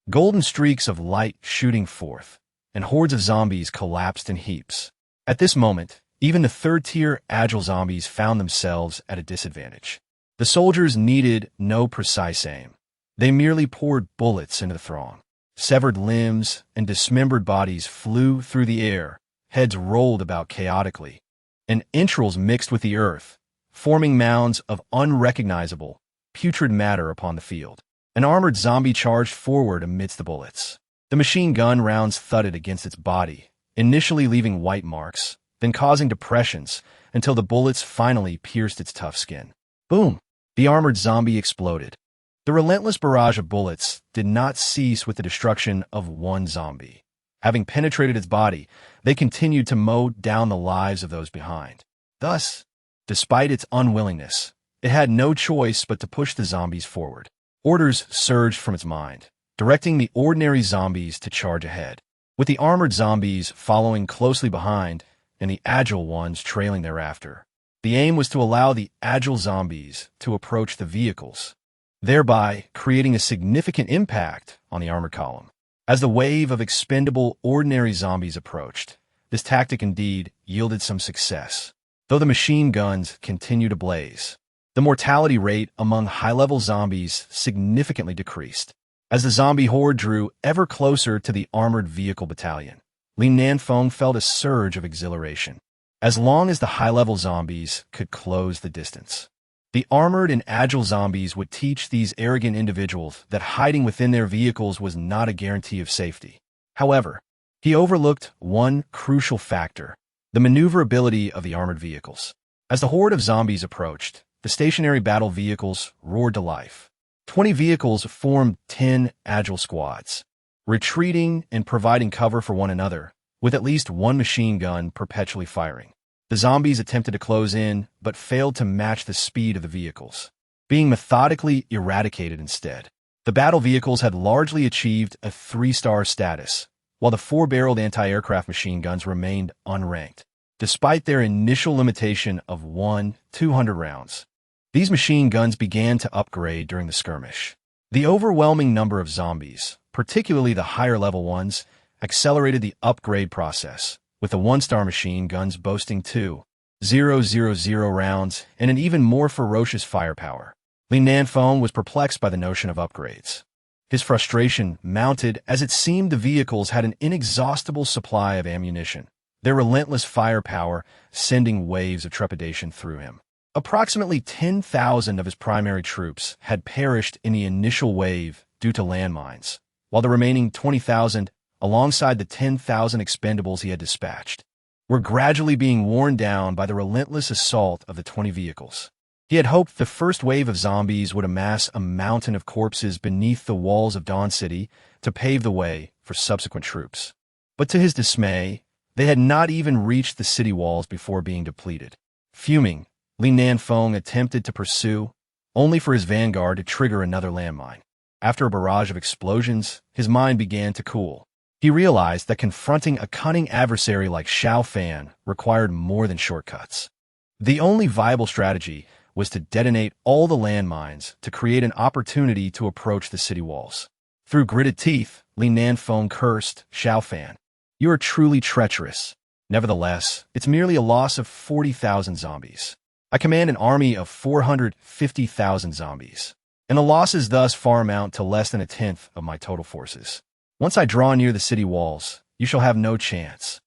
Golden streaks of light shooting forth, and hordes of zombies collapsed in heaps. At this moment, even the third-tier agile zombies found themselves at a disadvantage. The soldiers needed no precise aim. They merely poured bullets into the throng. Severed limbs and dismembered bodies flew through the air, heads rolled about chaotically, and entrails mixed with the earth, forming mounds of unrecognizable, putrid matter upon the field. An armored zombie charged forward amidst the bullets. The machine gun rounds thudded against its body, initially leaving white marks, then causing depressions until the bullets finally pierced its tough skin. Boom! The armored zombie exploded. The relentless barrage of bullets did not cease with the destruction of one zombie. Having penetrated its body, they continued to mow down the lives of those behind. Thus, despite its unwillingness, it had no choice but to push the zombies forward. Orders surged from its mind, directing the ordinary zombies to charge ahead, with the armored zombies following closely behind and the agile ones trailing thereafter. The aim was to allow the agile zombies to approach the vehicles, thereby creating a significant impact on the armored column. As the wave of expendable ordinary zombies approached, this tactic indeed yielded some success. Though the machine guns continued to blaze, the mortality rate among high-level zombies significantly decreased. As the zombie horde drew ever closer to the armored vehicle battalion, Li Nanfeng felt a surge of exhilaration. As long as the high-level zombies could close the distance, the armored and agile zombies would teach these arrogant individuals that hiding within their vehicles was not a guarantee of safety. However, he overlooked one crucial factor: the maneuverability of the armored vehicles. As the horde of zombies approached, the stationary battle vehicles roared to life. 20 vehicles formed 10 agile squads, retreating and providing cover for one another, with at least one machine gun perpetually firing. The zombies attempted to close in, but failed to match the speed of the vehicles, being methodically eradicated instead. The battle vehicles had largely achieved a 3-star status, while the 4-barreled anti-aircraft machine guns remained unranked. Despite their initial limitation of 200 rounds, these machine guns began to upgrade during the skirmish. The overwhelming number of zombies, particularly the higher-level ones, accelerated the upgrade process, with the 1-star machine guns boasting 2,000 rounds and an even more ferocious firepower. Li Nanfeng was perplexed by the notion of upgrades. His frustration mounted as it seemed the vehicles had an inexhaustible supply of ammunition, their relentless firepower sending waves of trepidation through him. Approximately 10,000 of his primary troops had perished in the initial wave due to landmines, while the remaining 20,000, alongside the 10,000 expendables he had dispatched, were gradually being worn down by the relentless assault of the 20 vehicles. He had hoped the first wave of zombies would amass a mountain of corpses beneath the walls of Dawn City to pave the way for subsequent troops. But to his dismay, they had not even reached the city walls before being depleted. Fuming, Li Nanfeng attempted to pursue, only for his vanguard to trigger another landmine. After a barrage of explosions, his mind began to cool. He realized that confronting a cunning adversary like Xiao Fan required more than shortcuts. The only viable strategy was to detonate all the landmines to create an opportunity to approach the city walls. Through gritted teeth, Li Nanfeng cursed Xiao Fan. "You are truly treacherous. Nevertheless, it's merely a loss of 40,000 zombies. I command an army of 450,000 zombies, and the losses thus far amount to less than a tenth of my total forces. Once I draw near the city walls, you shall have no chance."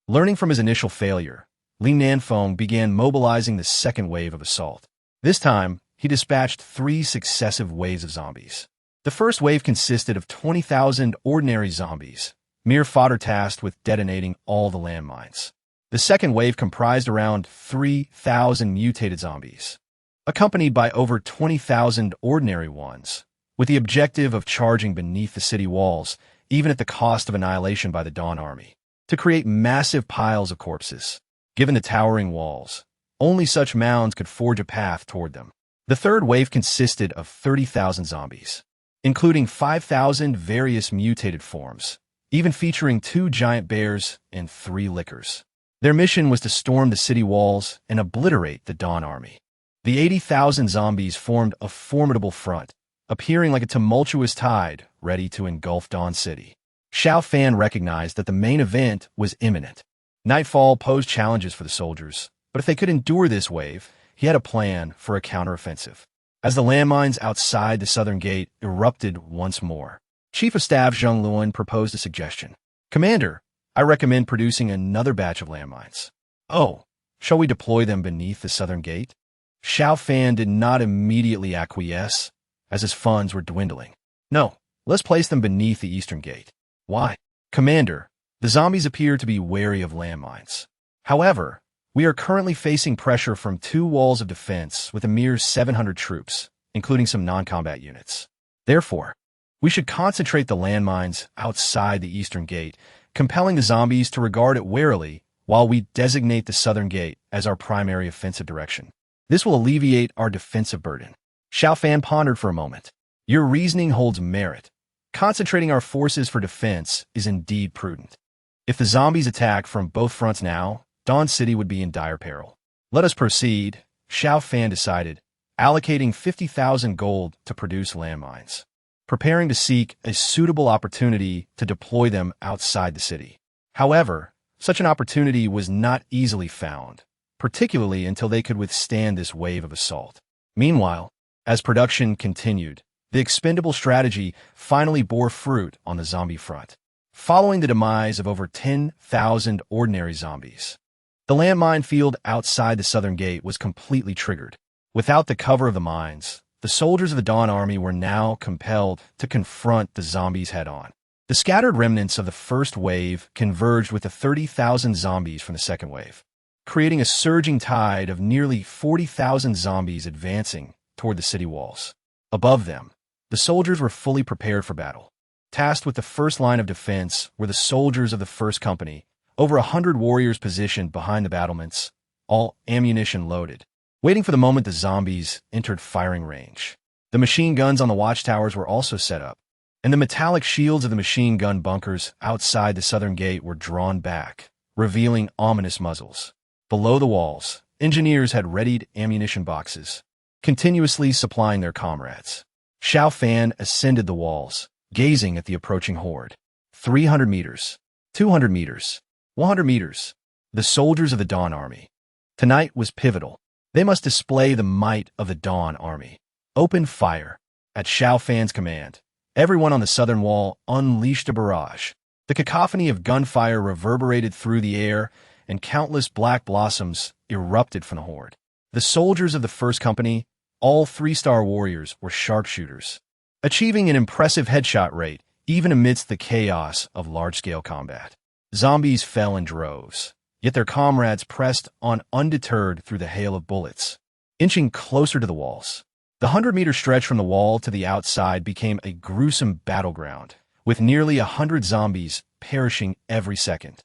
Learning from his initial failure, Li Nanfeng began mobilizing the second wave of assault. This time, he dispatched 3 successive waves of zombies. The first wave consisted of 20,000 ordinary zombies, mere fodder tasked with detonating all the landmines. The second wave comprised around 3,000 mutated zombies, accompanied by over 20,000 ordinary ones, with the objective of charging beneath the city walls, even at the cost of annihilation by the Dawn Army, to create massive piles of corpses. Given the towering walls, only such mounds could forge a path toward them. The third wave consisted of 30,000 zombies, including 5,000 various mutated forms, even featuring 2 giant bears and 3 lickers. Their mission was to storm the city walls and obliterate the Dawn Army. The 80,000 zombies formed a formidable front, appearing like a tumultuous tide ready to engulf Dawn City. Xiao Fan recognized that the main event was imminent. Nightfall posed challenges for the soldiers, but if they could endure this wave, he had a plan for a counteroffensive. As the landmines outside the southern gate erupted once more, Chief of Staff Zheng Luan proposed a suggestion. "Commander, I recommend producing another batch of landmines." "Oh, shall we deploy them beneath the southern gate?" Xiao Fan did not immediately acquiesce, as his funds were dwindling. "No, let's place them beneath the eastern gate." "Why?" "Commander, the zombies appear to be wary of landmines. However, we are currently facing pressure from 2 walls of defense with a mere 700 troops, including some non-combat units. Therefore, we should concentrate the landmines outside the eastern gate, compelling the zombies to regard it warily while we designate the southern gate as our primary offensive direction. This will alleviate our defensive burden." Xiao Fan pondered for a moment. "Your reasoning holds merit. Concentrating our forces for defense is indeed prudent. If the zombies attack from both fronts now, Dawn City would be in dire peril. Let us proceed," Xiao Fan decided, allocating 50,000 gold to produce landmines, preparing to seek a suitable opportunity to deploy them outside the city. However, such an opportunity was not easily found, particularly until they could withstand this wave of assault. Meanwhile, as production continued, the expendable strategy finally bore fruit on the zombie front. Following the demise of over 10,000 ordinary zombies, the landmine field outside the southern gate was completely triggered. Without the cover of the mines, the soldiers of the Dawn Army were now compelled to confront the zombies head-on. The scattered remnants of the first wave converged with the 30,000 zombies from the second wave, creating a surging tide of nearly 40,000 zombies advancing toward the city walls. Above them, the soldiers were fully prepared for battle. Tasked with the first line of defense were the soldiers of the first company, over 100 warriors positioned behind the battlements, all ammunition loaded, waiting for the moment the zombies entered firing range. The machine guns on the watchtowers were also set up, and the metallic shields of the machine gun bunkers outside the southern gate were drawn back, revealing ominous muzzles. Below the walls, engineers had readied ammunition boxes, continuously supplying their comrades. Xiao Fan ascended the walls, gazing at the approaching horde. 300 meters, 200 meters, 100 meters. The soldiers of the Dawn Army. Tonight was pivotal. They must display the might of the Dawn Army. Open fire. At Xiao Fan's command, everyone on the southern wall unleashed a barrage. The cacophony of gunfire reverberated through the air, and countless black blossoms erupted from the horde. The soldiers of the first company, all 3-star warriors, were sharpshooters, achieving an impressive headshot rate even amidst the chaos of large-scale combat. Zombies fell in droves, yet their comrades pressed on undeterred through the hail of bullets. inching closer to the walls. The 100-meter stretch from the wall to the outside became a gruesome battleground, with nearly 100 zombies perishing every second.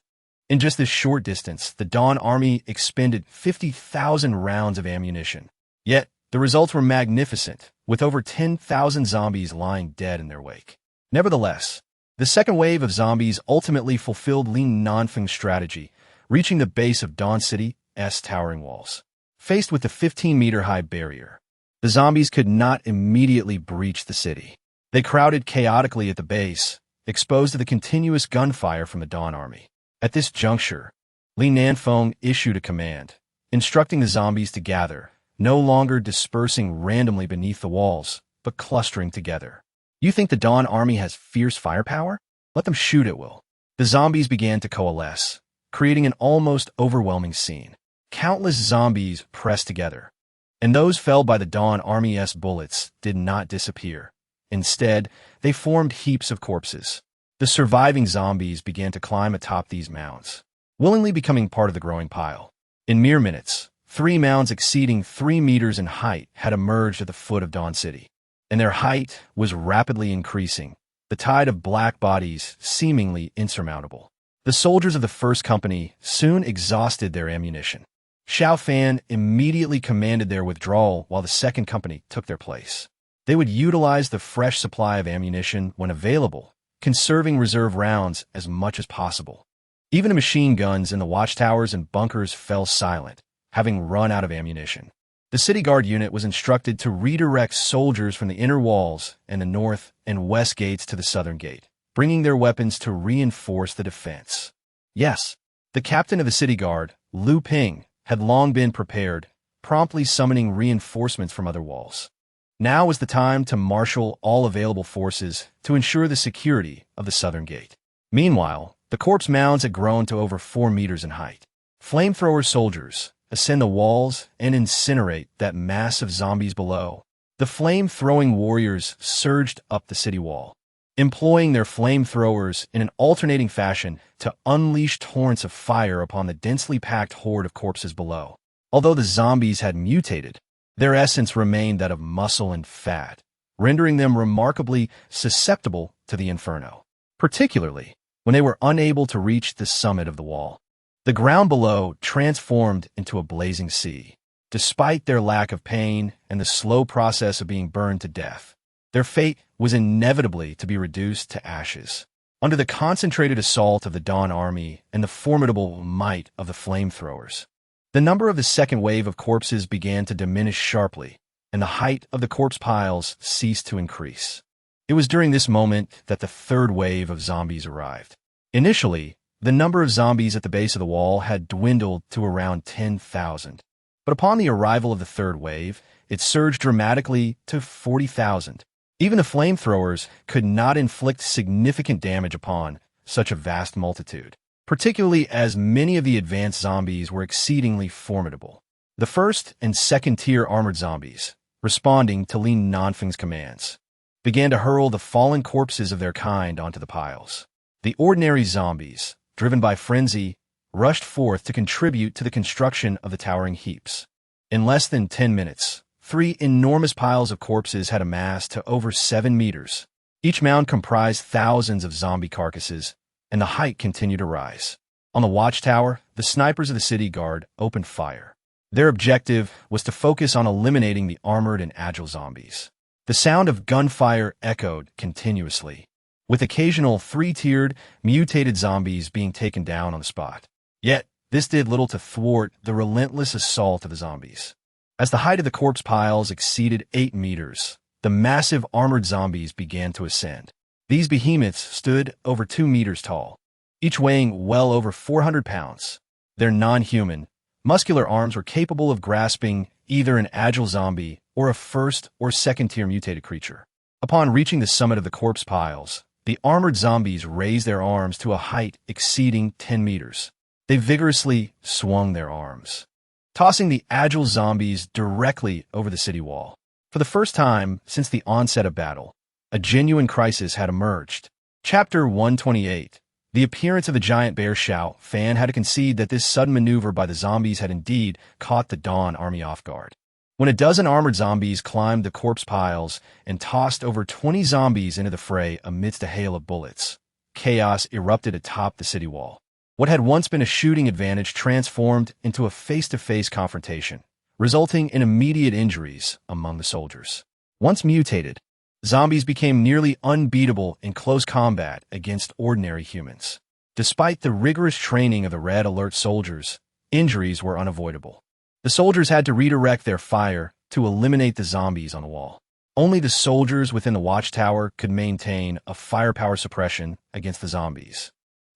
In just this short distance, the Dawn Army expended 50,000 rounds of ammunition. Yet, the results were magnificent, with over 10,000 zombies lying dead in their wake. Nevertheless, the second wave of zombies ultimately fulfilled Lin Nanfeng's strategy, reaching the base of Dawn City's towering walls. Faced with the 15-meter-high barrier, the zombies could not immediately breach the city. They crowded chaotically at the base, exposed to the continuous gunfire from the Dawn Army. At this juncture, Li Nanfeng issued a command, instructing the zombies to gather, no longer dispersing randomly beneath the walls, but clustering together. You think the Dawn Army has fierce firepower? Let them shoot at will. The zombies began to coalesce, creating an almost overwhelming scene. Countless zombies pressed together, and those felled by the Dawn Army's bullets did not disappear. Instead, they formed heaps of corpses. The surviving zombies began to climb atop these mounds, willingly becoming part of the growing pile. In mere minutes, 3 mounds exceeding 3 meters in height had emerged at the foot of Dawn City, and their height was rapidly increasing, the tide of black bodies seemingly insurmountable. The soldiers of the first company soon exhausted their ammunition. Xiao Fan immediately commanded their withdrawal while the second company took their place. They would utilize the fresh supply of ammunition when available, conserving reserve rounds as much as possible. Even the machine guns in the watchtowers and bunkers fell silent, having run out of ammunition. The city guard unit was instructed to redirect soldiers from the inner walls and the north and west gates to the southern gate, bringing their weapons to reinforce the defense. Yes, the captain of the city guard, Lu Ping, had long been prepared, promptly summoning reinforcements from other walls. Now was the time to marshal all available forces to ensure the security of the southern gate. Meanwhile, the corpse mounds had grown to over 4 meters in height. Flamethrower soldiers ascend the walls and incinerate that mass of zombies below. The flame-throwing warriors surged up the city wall, employing their flamethrowers in an alternating fashion to unleash torrents of fire upon the densely packed horde of corpses below. Although the zombies had mutated, their essence remained that of muscle and fat, rendering them remarkably susceptible to the inferno, particularly when they were unable to reach the summit of the wall. The ground below transformed into a blazing sea. Despite their lack of pain and the slow process of being burned to death, their fate was inevitably to be reduced to ashes. Under the concentrated assault of the Dawn Army and the formidable might of the flamethrowers, the number of the second wave of corpses began to diminish sharply, and the height of the corpse piles ceased to increase. It was during this moment that the third wave of zombies arrived. Initially, the number of zombies at the base of the wall had dwindled to around 10,000. But upon the arrival of the third wave, it surged dramatically to 40,000. Even the flamethrowers could not inflict significant damage upon such a vast multitude, particularly as many of the advanced zombies were exceedingly formidable. The first and second-tier armored zombies, responding to Li Nanfeng's commands, began to hurl the fallen corpses of their kind onto the piles. The ordinary zombies, driven by frenzy, rushed forth to contribute to the construction of the towering heaps. In less than 10 minutes, 3 enormous piles of corpses had amassed to over 7 meters. Each mound comprised thousands of zombie carcasses, and the height continued to rise. On the watchtower, the snipers of the city guard opened fire. Their objective was to focus on eliminating the armored and agile zombies. The sound of gunfire echoed continuously, with occasional 3-tiered, mutated zombies being taken down on the spot. Yet, this did little to thwart the relentless assault of the zombies. As the height of the corpse piles exceeded 8 meters, the massive armored zombies began to ascend. These behemoths stood over 2 meters tall, each weighing well over 400 pounds. Their non-human, muscular arms were capable of grasping either an agile zombie or a first or second-tier mutated creature. Upon reaching the summit of the corpse piles, the armored zombies raised their arms to a height exceeding 10 meters. They vigorously swung their arms, tossing the agile zombies directly over the city wall. For the first time since the onset of battle, a genuine crisis had emerged. Chapter 128. The appearance of the giant bear Xiao Fan had to concede that this sudden maneuver by the zombies had indeed caught the Dawn Army off guard. When a dozen armored zombies climbed the corpse piles and tossed over 20 zombies into the fray amidst a hail of bullets, chaos erupted atop the city wall. What had once been a shooting advantage transformed into a face-to-face confrontation, resulting in immediate injuries among the soldiers. Once mutated, zombies became nearly unbeatable in close combat against ordinary humans. Despite the rigorous training of the Red Alert soldiers, injuries were unavoidable. The soldiers had to redirect their fire to eliminate the zombies on the wall. Only the soldiers within the watchtower could maintain a firepower suppression against the zombies.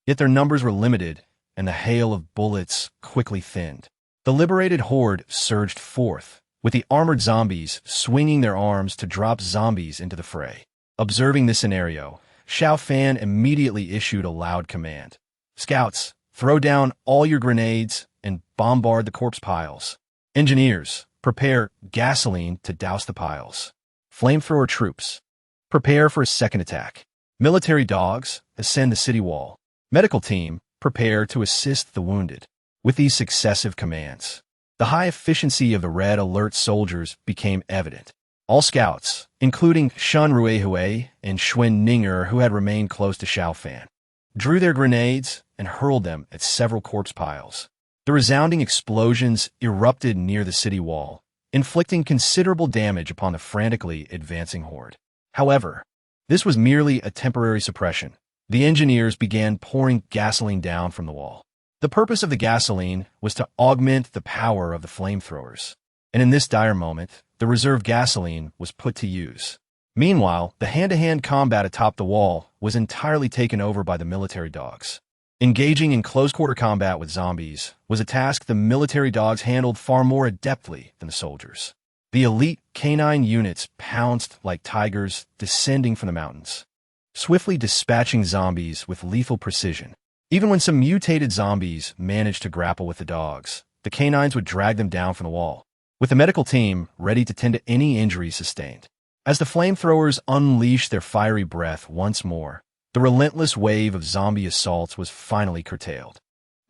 Yet their numbers were limited, and the hail of bullets quickly thinned. The liberated horde surged forth, with the armored zombies swinging their arms to drop zombies into the fray. Observing this scenario, Xiao Fan immediately issued a loud command. "Scouts, throw down all your grenades and bombard the corpse piles. Engineers, prepare gasoline to douse the piles. Flamethrower troops, prepare for a second attack. Military dogs, ascend the city wall. Medical team, prepare to assist the wounded." With these successive commands, the high efficiency of the Red Alert soldiers became evident. All scouts, including Shen Ruihui and Xuen Ninger, who had remained close to Xiao Fan, drew their grenades and hurled them at several corpse piles. The resounding explosions erupted near the city wall, inflicting considerable damage upon the frantically advancing horde. However, this was merely a temporary suppression. The engineers began pouring gasoline down from the wall. The purpose of the gasoline was to augment the power of the flamethrowers, and in this dire moment, the reserve gasoline was put to use. Meanwhile, the hand-to-hand combat atop the wall was entirely taken over by the military dogs. Engaging in close-quarter combat with zombies was a task the military dogs handled far more adeptly than the soldiers. The elite canine units pounced like tigers descending from the mountains, swiftly dispatching zombies with lethal precision. Even when some mutated zombies managed to grapple with the dogs, the canines would drag them down from the wall, with the medical team ready to tend to any injuries sustained. As the flamethrowers unleashed their fiery breath once more, the relentless wave of zombie assaults was finally curtailed.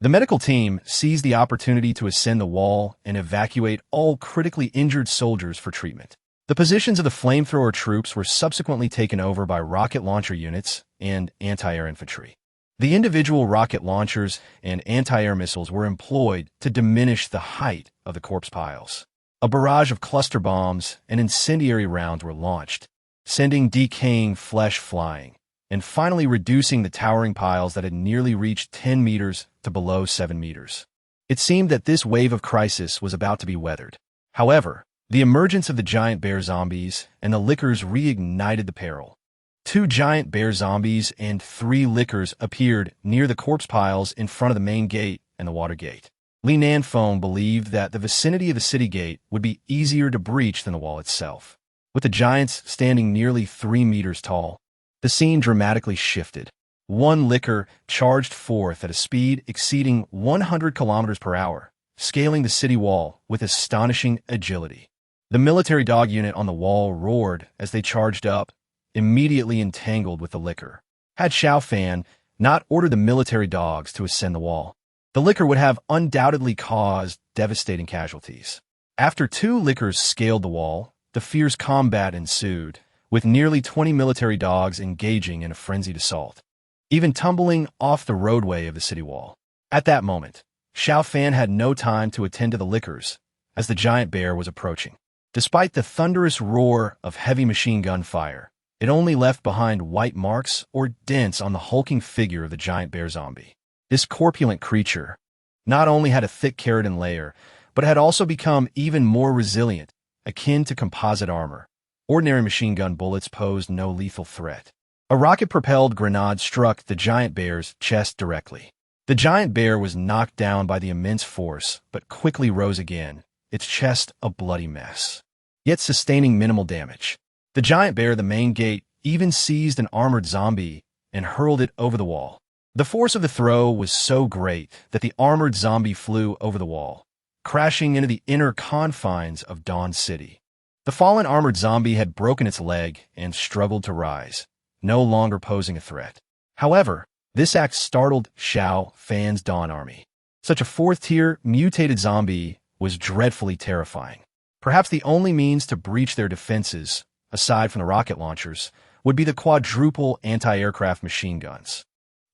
The medical team seized the opportunity to ascend the wall and evacuate all critically injured soldiers for treatment. The positions of the flamethrower troops were subsequently taken over by rocket launcher units and anti-air infantry. The individual rocket launchers and anti-air missiles were employed to diminish the height of the corpse piles. A barrage of cluster bombs and incendiary rounds were launched, sending decaying flesh flying, and finally reducing the towering piles that had nearly reached 10 meters to below 7 meters. It seemed that this wave of crisis was about to be weathered. However, the emergence of the giant bear zombies and the lickers reignited the peril. 2 giant bear zombies and 3 lickers appeared near the corpse piles in front of the main gate and the water gate. Li Nanfeng believed that the vicinity of the city gate would be easier to breach than the wall itself. With the giants standing nearly 3 meters tall, the scene dramatically shifted. One licker charged forth at a speed exceeding 100 kilometers per hour, scaling the city wall with astonishing agility. The military dog unit on the wall roared as they charged up, immediately entangled with the licker. Had Xiao Fan not ordered the military dogs to ascend the wall, the licker would have undoubtedly caused devastating casualties. After 2 lickers scaled the wall, the fierce combat ensued, with nearly 20 military dogs engaging in a frenzied assault, even tumbling off the roadway of the city wall. At that moment, Xiao Fan had no time to attend to the lickers, as the giant bear was approaching. Despite the thunderous roar of heavy machine gun fire, it only left behind white marks or dents on the hulking figure of the giant bear zombie. This corpulent creature not only had a thick keratin layer, but had also become even more resilient, akin to composite armor. Ordinary machine gun bullets posed no lethal threat. A rocket-propelled grenade struck the giant bear's chest directly. The giant bear was knocked down by the immense force, but quickly rose again, its chest a bloody mess, yet sustaining minimal damage. The giant bear at the main gate even seized an armored zombie and hurled it over the wall. The force of the throw was so great that the armored zombie flew over the wall, crashing into the inner confines of Dawn City. The fallen armored zombie had broken its leg and struggled to rise, no longer posing a threat. However, this act startled Xiao Fan's Dawn army. Such a 4th-tier mutated zombie was dreadfully terrifying. Perhaps the only means to breach their defenses, aside from the rocket launchers, would be the quadruple anti-aircraft machine guns.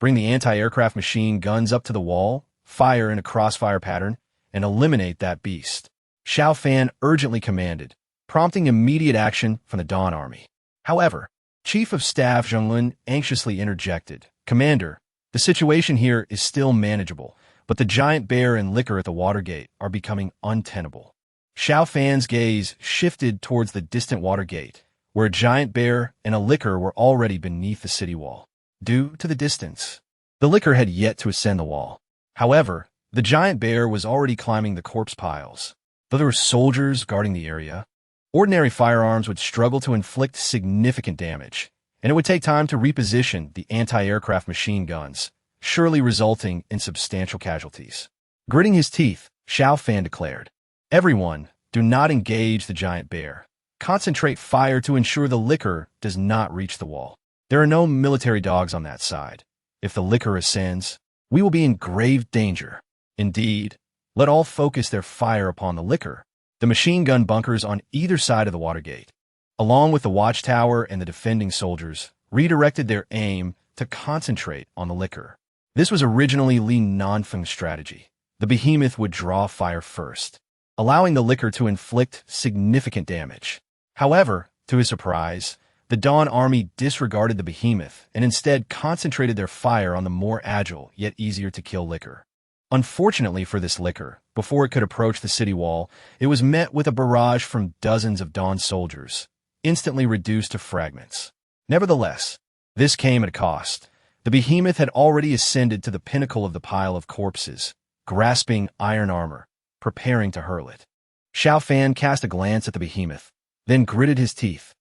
Bring the anti-aircraft machine guns up to the wall, fire in a crossfire pattern, and eliminate that beast. Xiao Fan urgently commanded, prompting immediate action from the Dawn Army. However, Chief of Staff Zhonglun anxiously interjected, "Commander, the situation here is still manageable, but the giant bear and liquor at the Watergate are becoming untenable." Xiao Fan's gaze shifted towards the distant Watergate, where a giant bear and a liquor were already beneath the city wall. Due to the distance, the liquor had yet to ascend the wall. However, the giant bear was already climbing the corpse piles. Though there were soldiers guarding the area, ordinary firearms would struggle to inflict significant damage, and it would take time to reposition the anti-aircraft machine guns, surely resulting in substantial casualties. Gritting his teeth, Xiao Fan declared, "Everyone, do not engage the giant bear. Concentrate fire to ensure the liquor does not reach the wall. There are no military dogs on that side. If the liquor ascends, we will be in grave danger. Indeed, let all focus their fire upon the liquor." The machine gun bunkers on either side of the Watergate, along with the watchtower and the defending soldiers, redirected their aim to concentrate on the liquor. This was originally Li Nanfeng's strategy. The behemoth would draw fire first, allowing the liquor to inflict significant damage. However, to his surprise, the Dawn Army disregarded the behemoth and instead concentrated their fire on the more agile yet easier to kill liquor. Unfortunately for this liquor, before it could approach the city wall, it was met with a barrage from dozens of Dawn soldiers, instantly reduced to fragments. Nevertheless, this came at a cost. The behemoth had already ascended to the pinnacle of the pile of corpses, grasping iron armor, preparing to hurl it. Xiao Fan cast a glance at the behemoth, then gritted his teeth.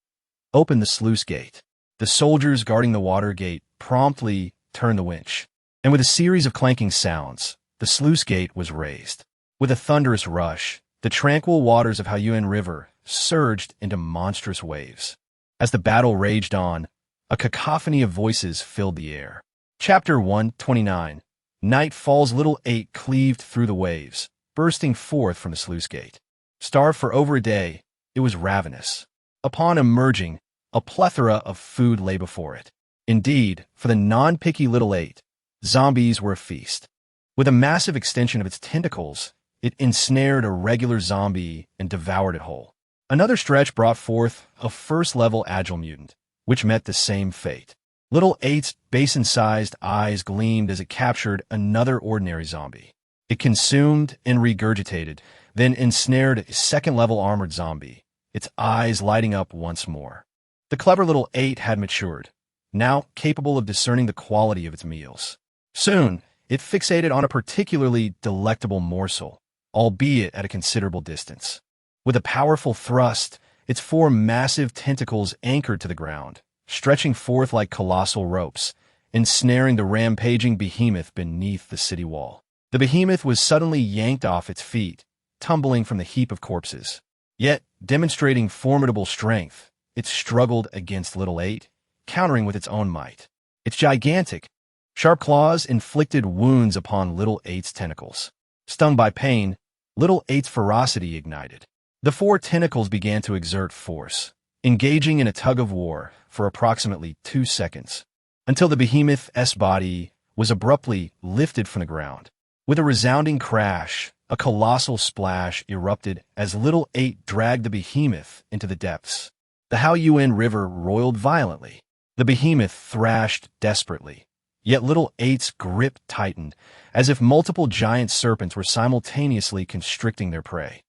Open the sluice gate. The soldiers guarding the water gate promptly turned the winch, and with a series of clanking sounds, the sluice gate was raised. With a thunderous rush, the tranquil waters of Haoyuan River surged into monstrous waves. As the battle raged on, a cacophony of voices filled the air. Chapter 129. Night Fall's Little Eight cleaved through the waves, bursting forth from the sluice gate. Starved for over a day, it was ravenous. Upon emerging, a plethora of food lay before it. Indeed, for the non-picky Little Eight, zombies were a feast. With a massive extension of its tentacles, it ensnared a regular zombie and devoured it whole. Another stretch brought forth a first-level agile mutant, which met the same fate. Little Eight's basin-sized eyes gleamed as it captured another ordinary zombie. It consumed and regurgitated, then ensnared a second-level armored zombie, its eyes lighting up once more. The clever Little Eight had matured, now capable of discerning the quality of its meals. Soon, it fixated on a particularly delectable morsel, albeit at a considerable distance. With a powerful thrust, its four massive tentacles anchored to the ground, stretching forth like colossal ropes, ensnaring the rampaging behemoth beneath the city wall. The behemoth was suddenly yanked off its feet, tumbling from the heap of corpses. Yet, demonstrating formidable strength, it struggled against Little Eight, countering with its own might. Its gigantic, sharp claws inflicted wounds upon Little Eight's tentacles. Stung by pain, Little Eight's ferocity ignited. The four tentacles began to exert force, engaging in a tug-of-war for approximately 2 seconds, until the behemoth's body was abruptly lifted from the ground. With a resounding crash, a colossal splash erupted as Little Eight dragged the behemoth into the depths. The Haoyuan River roiled violently. The behemoth thrashed desperately. Yet Little Eight's grip tightened, as if multiple giant serpents were simultaneously constricting their prey.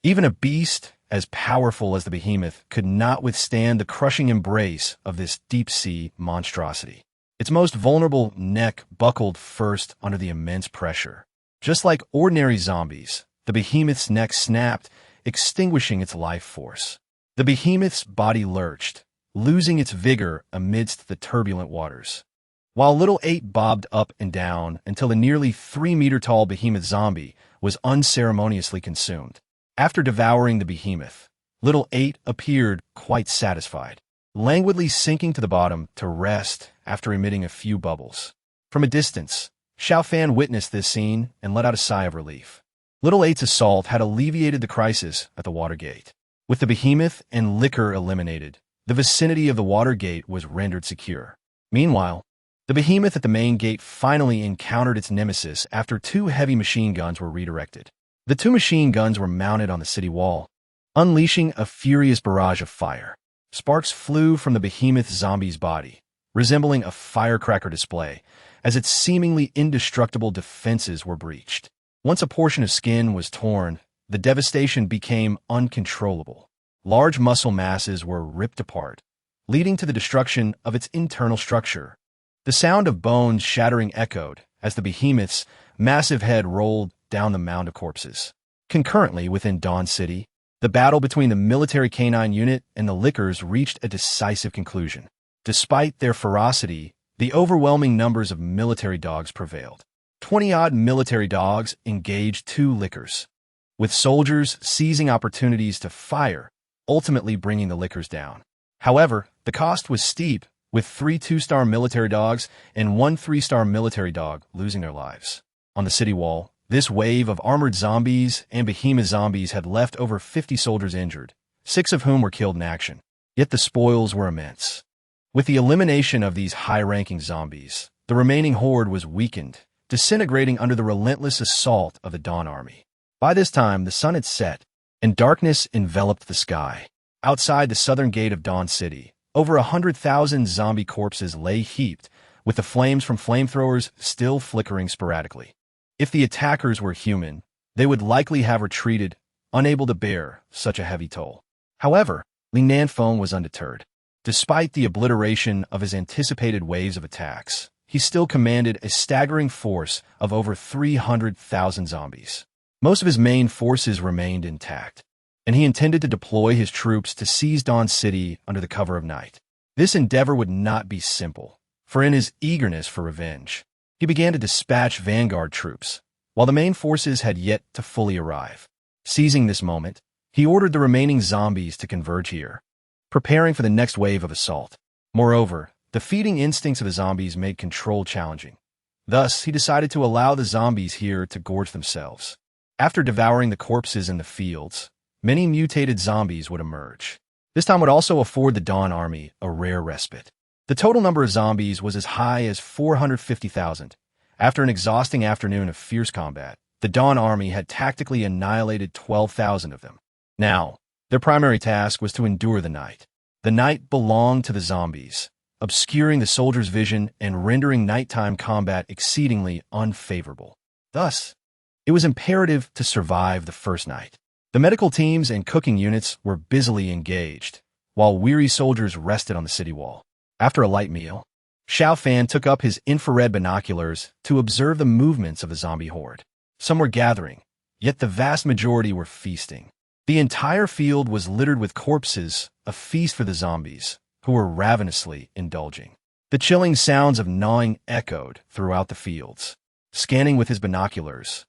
Even a beast as powerful as the behemoth could not withstand the crushing embrace of this deep-sea monstrosity. Its most vulnerable neck buckled first under the immense pressure. Just like ordinary zombies, the behemoth's neck snapped, extinguishing its life force. The behemoth's body lurched, losing its vigor amidst the turbulent waters. While Little Eight bobbed up and down until the nearly 3-meter-tall behemoth zombie was unceremoniously consumed. After devouring the behemoth, Little Eight appeared quite satisfied, languidly sinking to the bottom to rest after emitting a few bubbles. From a distance, Xiao Fan witnessed this scene and let out a sigh of relief. Little Eight's assault had alleviated the crisis at the Watergate. With the behemoth and liquor eliminated, the vicinity of the Watergate was rendered secure. Meanwhile, the behemoth at the main gate finally encountered its nemesis after 2 heavy machine guns were redirected. The 2 machine guns were mounted on the city wall, unleashing a furious barrage of fire. Sparks flew from the behemoth zombie's body, resembling a firecracker display, as its seemingly indestructible defenses were breached. Once a portion of skin was torn, the devastation became uncontrollable. Large muscle masses were ripped apart, leading to the destruction of its internal structure. The sound of bones shattering echoed as the behemoth's massive head rolled down the mound of corpses. Concurrently within Dawn City, the battle between the military canine unit and the Lickers reached a decisive conclusion. Despite their ferocity, the overwhelming numbers of military dogs prevailed. 20-odd military dogs engaged 2 Lickers, with soldiers seizing opportunities to fire, ultimately bringing the Lickers down. However, the cost was steep, with 3 2-star military dogs and 1 3-star military dog losing their lives. On the city wall, this wave of armored zombies and behemoth zombies had left over 50 soldiers injured, 6 of whom were killed in action. Yet the spoils were immense. With the elimination of these high-ranking zombies, the remaining horde was weakened, disintegrating under the relentless assault of the Dawn Army. By this time, the sun had set, and darkness enveloped the sky. Outside the southern gate of Dawn City, over 100,000 zombie corpses lay heaped, with the flames from flamethrowers still flickering sporadically. If the attackers were human, they would likely have retreated, unable to bear such a heavy toll. However, Li Nanfeng was undeterred. Despite the obliteration of his anticipated waves of attacks, he still commanded a staggering force of over 300,000 zombies. Most of his main forces remained intact, and he intended to deploy his troops to seize Dawn City under the cover of night. This endeavor would not be simple, for in his eagerness for revenge, he began to dispatch vanguard troops, while the main forces had yet to fully arrive. Seizing this moment, he ordered the remaining zombies to converge here, preparing for the next wave of assault. Moreover, the feeding instincts of the zombies made control challenging. Thus, he decided to allow the zombies here to gorge themselves. After devouring the corpses in the fields, many mutated zombies would emerge. This time would also afford the Dawn Army a rare respite. The total number of zombies was as high as 450,000. After an exhausting afternoon of fierce combat, the Dawn Army had tactically annihilated 12,000 of them. Now, their primary task was to endure the night. The night belonged to the zombies, obscuring the soldiers' vision and rendering nighttime combat exceedingly unfavorable. Thus, it was imperative to survive the first night. The medical teams and cooking units were busily engaged, while weary soldiers rested on the city wall. After a light meal, Xiao Fan took up his infrared binoculars to observe the movements of the zombie horde. Some were gathering, yet the vast majority were feasting. The entire field was littered with corpses, a feast for the zombies, who were ravenously indulging. The chilling sounds of gnawing echoed throughout the fields. Scanning with his binoculars,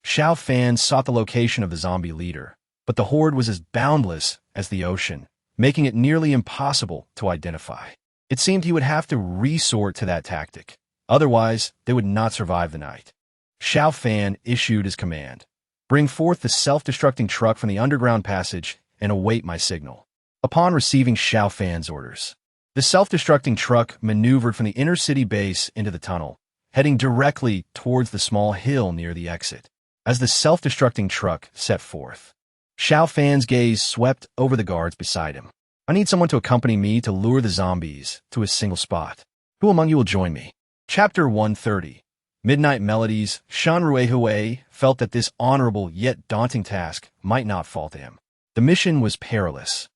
Xiao Fan sought the location of the zombie leader, but the horde was as boundless as the ocean, making it nearly impossible to identify. It seemed he would have to resort to that tactic. Otherwise, they would not survive the night. Xiao Fan issued his command. Bring forth the self-destructing truck from the underground passage and await my signal. Upon receiving Xiao Fan's orders, the self-destructing truck maneuvered from the inner city base into the tunnel, heading directly towards the small hill near the exit. As the self-destructing truck set forth, Xiao Fan's gaze swept over the guards beside him. I need someone to accompany me to lure the zombies to a single spot. Who among you will join me? Chapter 130. Midnight Melodies. Shan Ruehui felt that this honorable yet daunting task might not fall to him. The mission was perilous,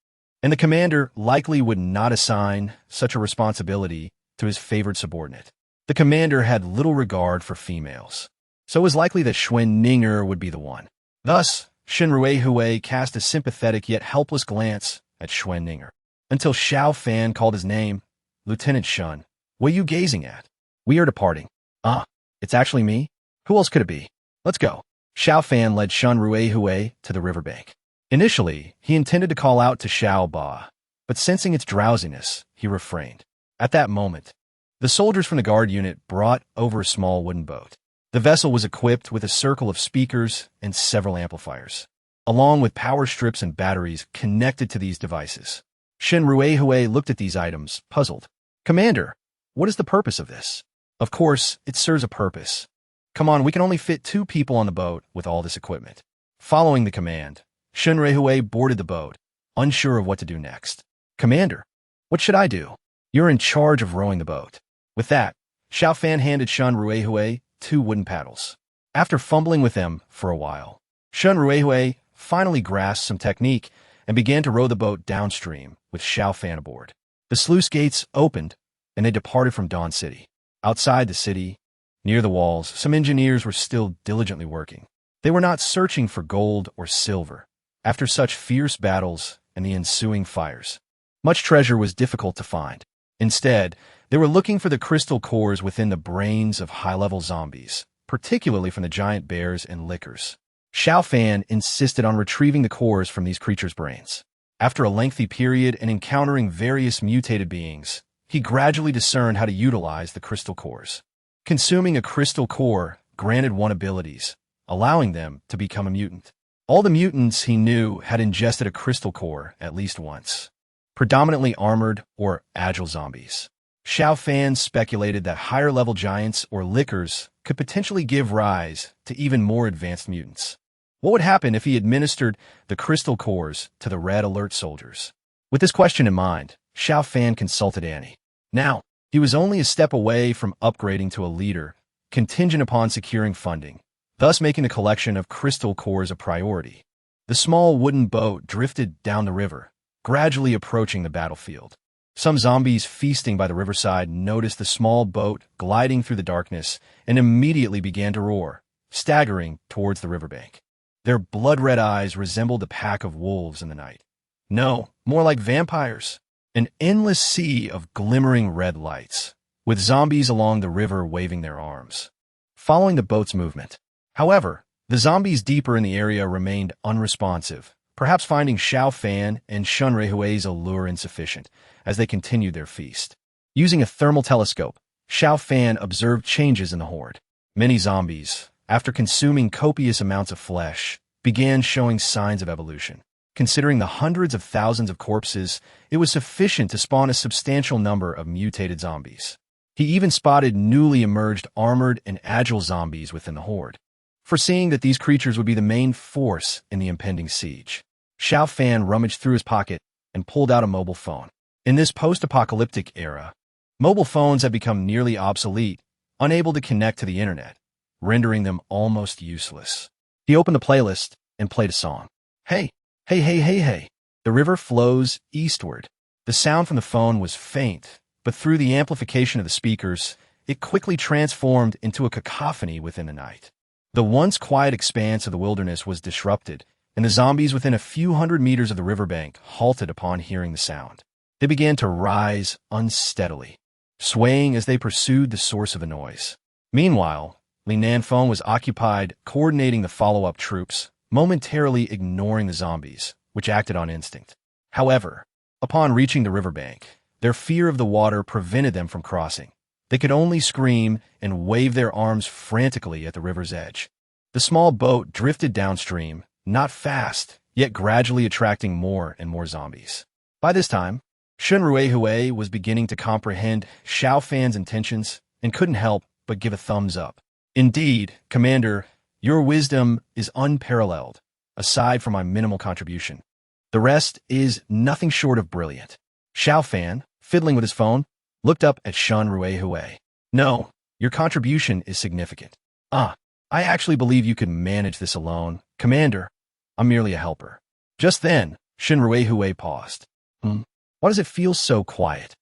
and the commander likely would not assign such a responsibility to his favored subordinate. The commander had little regard for females, so it was likely that Xuan Ninger would be the one. Thus, Shan Ruehui cast a sympathetic yet helpless glance at Xuan Ninger, until Xiao Fan called his name. Lieutenant Shun, what are you gazing at? We are departing. Ah, it's actually me? Who else could it be? Let's go. Xiao Fan led Shan Ruehui to the riverbank. Initially, he intended to call out to Xiao Ba, but sensing its drowsiness, he refrained. At that moment, the soldiers from the guard unit brought over a small wooden boat. The vessel was equipped with a circle of speakers and several amplifiers, along with power strips and batteries connected to these devices. Shen Ruehui looked at these items, puzzled. Commander, what is the purpose of this? Of course, it serves a purpose. Come on, we can only fit 2 people on the boat with all this equipment. Following the command, Shen Ruehui boarded the boat, unsure of what to do next. Commander, what should I do? You're in charge of rowing the boat. With that, Xiao Fan handed Shen Ruehui 2 wooden paddles. After fumbling with them for a while, Shen Ruehui finally grasped some technique and began to row the boat downstream with Xiao Fan aboard. The sluice gates opened, and they departed from Dawn City. Outside the city, near the walls, some engineers were still diligently working. They were not searching for gold or silver. After such fierce battles and the ensuing fires, much treasure was difficult to find. Instead, they were looking for the crystal cores within the brains of high-level zombies, particularly from the giant bears and lickers. Xiao Fan insisted on retrieving the cores from these creatures' brains. After a lengthy period and encountering various mutated beings, he gradually discerned how to utilize the crystal cores. Consuming a crystal core granted one abilities, allowing them to become a mutant. All the mutants he knew had ingested a crystal core at least once. Predominantly armored or agile zombies. Xiao Fan speculated that higher-level giants or lickers could potentially give rise to even more advanced mutants. What would happen if he administered the crystal cores to the Red Alert soldiers? With this question in mind, Xiao Fan consulted Annie. Now, he was only a step away from upgrading to a leader, contingent upon securing funding, thus making the collection of crystal cores a priority. The small wooden boat drifted down the river, gradually approaching the battlefield. Some zombies feasting by the riverside noticed the small boat gliding through the darkness and immediately began to roar, staggering towards the riverbank. Their blood-red eyes resembled a pack of wolves in the night. No, more like vampires. An endless sea of glimmering red lights, with zombies along the river waving their arms, following the boat's movement. However, the zombies deeper in the area remained unresponsive, perhaps finding Xiao Fan and Shen Ruehui's allure insufficient as they continued their feast. Using a thermal telescope, Xiao Fan observed changes in the horde. Many zombies, after consuming copious amounts of flesh, began showing signs of evolution. Considering the hundreds of thousands of corpses, it was sufficient to spawn a substantial number of mutated zombies. He even spotted newly emerged armored and agile zombies within the horde. Foreseeing that these creatures would be the main force in the impending siege, Xiao Fan rummaged through his pocket and pulled out a mobile phone. In this post-apocalyptic era, mobile phones have become nearly obsolete, unable to connect to the internet, rendering them almost useless. He opened the playlist and played a song. Hey, hey, hey, hey, hey. The river flows eastward. The sound from the phone was faint, but through the amplification of the speakers, it quickly transformed into a cacophony within the night. The once quiet expanse of the wilderness was disrupted, and the zombies within a few hundred meters of the riverbank halted upon hearing the sound. They began to rise unsteadily, swaying as they pursued the source of the noise. Meanwhile, Li Nanfeng was occupied coordinating the follow-up troops, momentarily ignoring the zombies, which acted on instinct. However, upon reaching the riverbank, their fear of the water prevented them from crossing. They could only scream and wave their arms frantically at the river's edge. The small boat drifted downstream, not fast, yet gradually attracting more and more zombies. By this time, Shen Ruehui was beginning to comprehend Xiao Fan's intentions and couldn't help but give a thumbs up. Indeed, Commander, your wisdom is unparalleled, aside from my minimal contribution. The rest is nothing short of brilliant. Xiao Fan, fiddling with his phone, looked up at Shen Ruehui. No, your contribution is significant. I actually believe you could manage this alone. Commander, I'm merely a helper. Just then, Shen Ruehui paused. Why does it feel so quiet?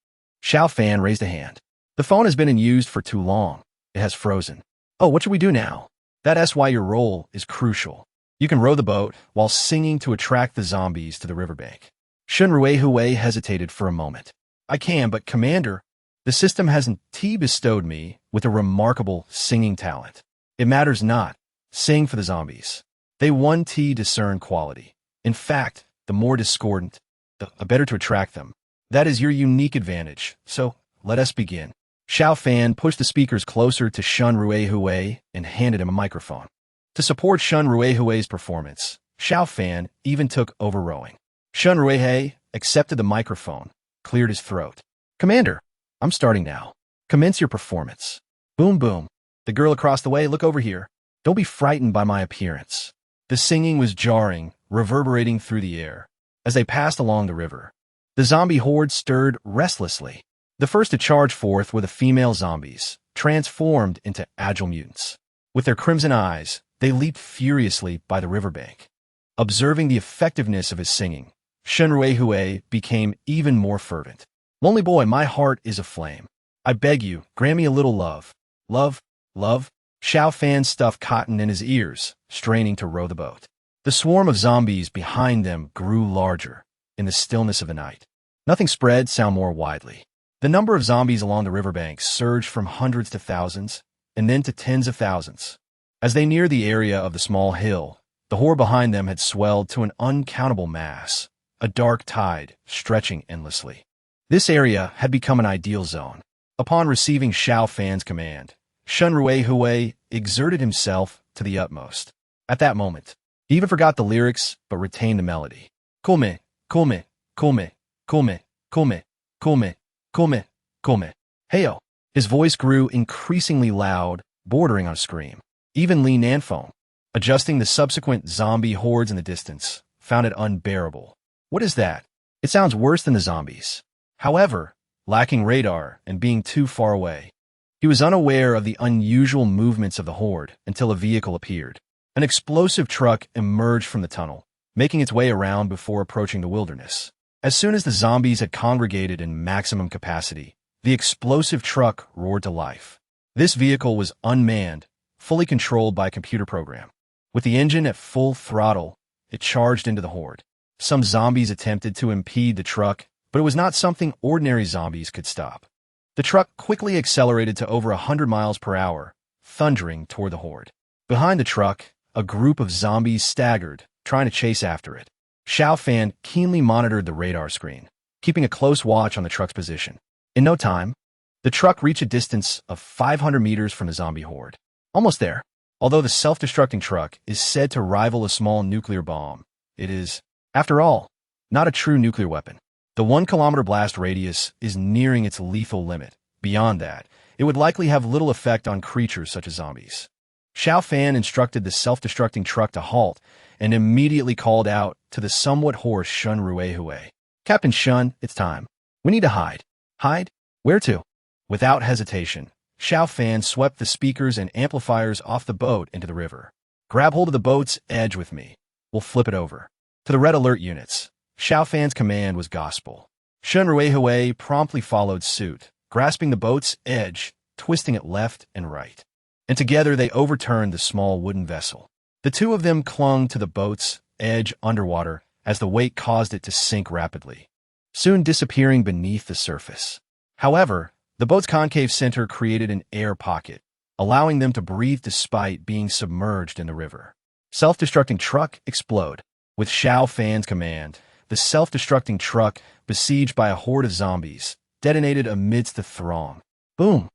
Xiao Fan raised a hand. The phone has been in use for too long. It has frozen. Oh, what should we do now? That's why your role is crucial. You can row the boat while singing to attract the zombies to the riverbank. Shen Ruehui hesitated for a moment. I can, but Commander, the system hasn't bestowed me with a remarkable singing talent. It matters not. Sing for the zombies. They discern quality. In fact, the more discordant, the better to attract them. That is your unique advantage. So, let us begin. Xiao Fan pushed the speakers closer to Shun Ruehui and handed him a microphone. To support Shun Ruehui's performance, Xiao Fan even took over rowing. Shun Ruehui accepted the microphone, cleared his throat. "Commander, I'm starting now. Commence your performance." Boom, boom. "The girl across the way, look over here. Don't be frightened by my appearance." The singing was jarring, reverberating through the air. As they passed along the river, the zombie horde stirred restlessly. The first to charge forth were the female zombies, transformed into agile mutants. With their crimson eyes, they leaped furiously by the riverbank. Observing the effectiveness of his singing, Shun Ruehui became even more fervent. "Lonely boy, my heart is aflame. I beg you, grant me a little love. Love, love." Xiao Fan stuffed cotton in his ears, straining to row the boat. The swarm of zombies behind them grew larger in the stillness of the night. Nothing spread sound more widely. The number of zombies along the riverbank surged from hundreds to thousands, and then to tens of thousands. As they neared the area of the small hill, the horde behind them had swelled to an uncountable mass, a dark tide stretching endlessly. This area had become an ideal zone. Upon receiving Xiao Fan's command, Shun Ruehui exerted himself to the utmost. At that moment, he even forgot the lyrics but retained the melody. "Come, come, come, come, come, come, come, come." "Heyo." His voice grew increasingly loud, bordering on a scream. Even Li Nanfeng, adjusting the subsequent zombie hordes in the distance, found it unbearable. "What is that? It sounds worse than the zombies." However, lacking radar and being too far away, he was unaware of the unusual movements of the horde until a vehicle appeared. An explosive truck emerged from the tunnel, making its way around before approaching the wilderness. As soon as the zombies had congregated in maximum capacity, the explosive truck roared to life. This vehicle was unmanned, fully controlled by a computer program. With the engine at full throttle, it charged into the horde. Some zombies attempted to impede the truck, but it was not something ordinary zombies could stop. The truck quickly accelerated to over 100 miles per hour, thundering toward the horde. Behind the truck, a group of zombies staggered, trying to chase after it. Xiao Fan keenly monitored the radar screen, keeping a close watch on the truck's position. In no time, the truck reached a distance of 500 meters from the zombie horde. Almost there. Although the self-destructing truck is said to rival a small nuclear bomb, it is, after all, not a true nuclear weapon. The 1-kilometer blast radius is nearing its lethal limit. Beyond that, it would likely have little effect on creatures such as zombies. Xiao Fan instructed the self-destructing truck to halt and immediately called out to the somewhat hoarse Shun Ruehui. "Captain Shun, it's time. We need to hide." "Hide? Where to?" Without hesitation, Xiao Fan swept the speakers and amplifiers off the boat into the river. "Grab hold of the boat's edge with me. We'll flip it over." To the red alert units, Xiao Fan's command was gospel. Shun Ruehui promptly followed suit, grasping the boat's edge, twisting it left and right. And together they overturned the small wooden vessel. The two of them clung to the boat's edge underwater as the weight caused it to sink rapidly, soon disappearing beneath the surface. However, the boat's concave center created an air pocket, allowing them to breathe despite being submerged in the river. Self-destructing truck explode. With Xiao Fan's command, the self-destructing truck, besieged by a horde of zombies, detonated amidst the throng. Boom!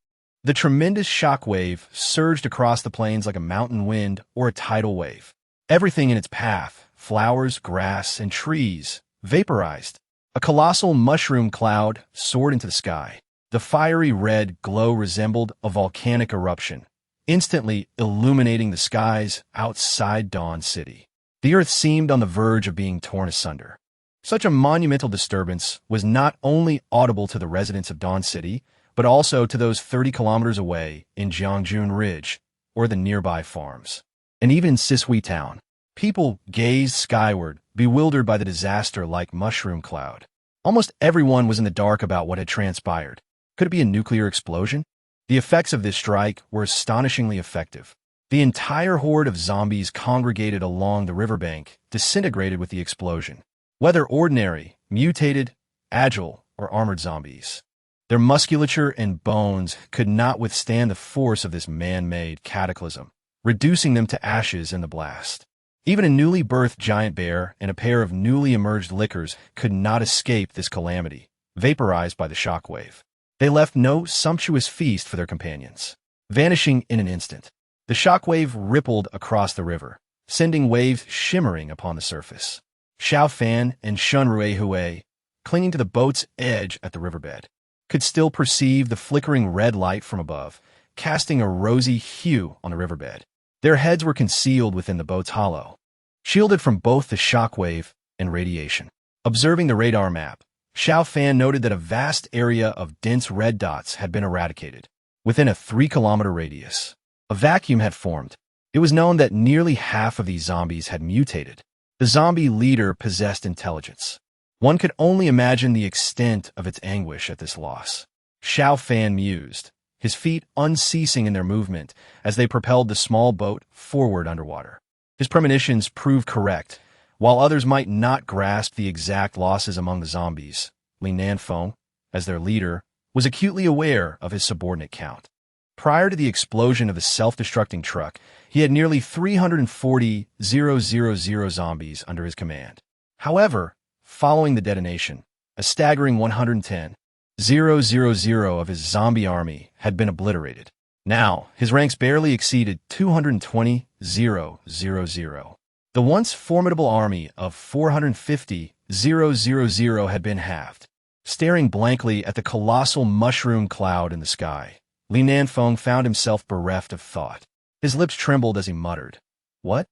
The tremendous shockwave surged across the plains like a mountain wind or a tidal wave. Everything in its path, flowers, grass, and trees, vaporized. A colossal mushroom cloud soared into the sky. The fiery red glow resembled a volcanic eruption, instantly illuminating the skies outside Dawn City. The earth seemed on the verge of being torn asunder. Such a monumental disturbance was not only audible to the residents of Dawn City, but also to those 30 kilometers away in Jiangjun Ridge or the nearby farms. And even in Sisui Town, people gazed skyward, bewildered by the disaster-like mushroom cloud. Almost everyone was in the dark about what had transpired. Could it be a nuclear explosion? The effects of this strike were astonishingly effective. The entire horde of zombies congregated along the riverbank, disintegrated with the explosion. Whether ordinary, mutated, agile, or armored zombies, their musculature and bones could not withstand the force of this man-made cataclysm, reducing them to ashes in the blast. Even a newly birthed giant bear and a pair of newly emerged lickers could not escape this calamity, vaporized by the shockwave. They left no sumptuous feast for their companions, vanishing in an instant. The shockwave rippled across the river, sending waves shimmering upon the surface. Xiao Fan and Shunrui, clinging to the boat's edge at the riverbed, could still perceive the flickering red light from above, casting a rosy hue on the riverbed. Their heads were concealed within the boat's hollow, shielded from both the shockwave and radiation. Observing the radar map, Xiao Fan noted that a vast area of dense red dots had been eradicated. Within a 3-kilometer radius, a vacuum had formed. It was known that nearly half of these zombies had mutated. The zombie leader possessed intelligence. One could only imagine the extent of its anguish at this loss. Xiao Fan mused, his feet unceasing in their movement as they propelled the small boat forward underwater. His premonitions proved correct. While others might not grasp the exact losses among the zombies, Li Nanfeng, as their leader, was acutely aware of his subordinate count. Prior to the explosion of the self-destructing truck, he had nearly 340,000 zombies under his command. However, following the detonation, a staggering 110,000 of his zombie army had been obliterated. Now, his ranks barely exceeded 220,000. The once formidable army of 450,000 had been halved. Staring blankly at the colossal mushroom cloud in the sky, Li Nanfeng found himself bereft of thought. His lips trembled as he muttered, "What?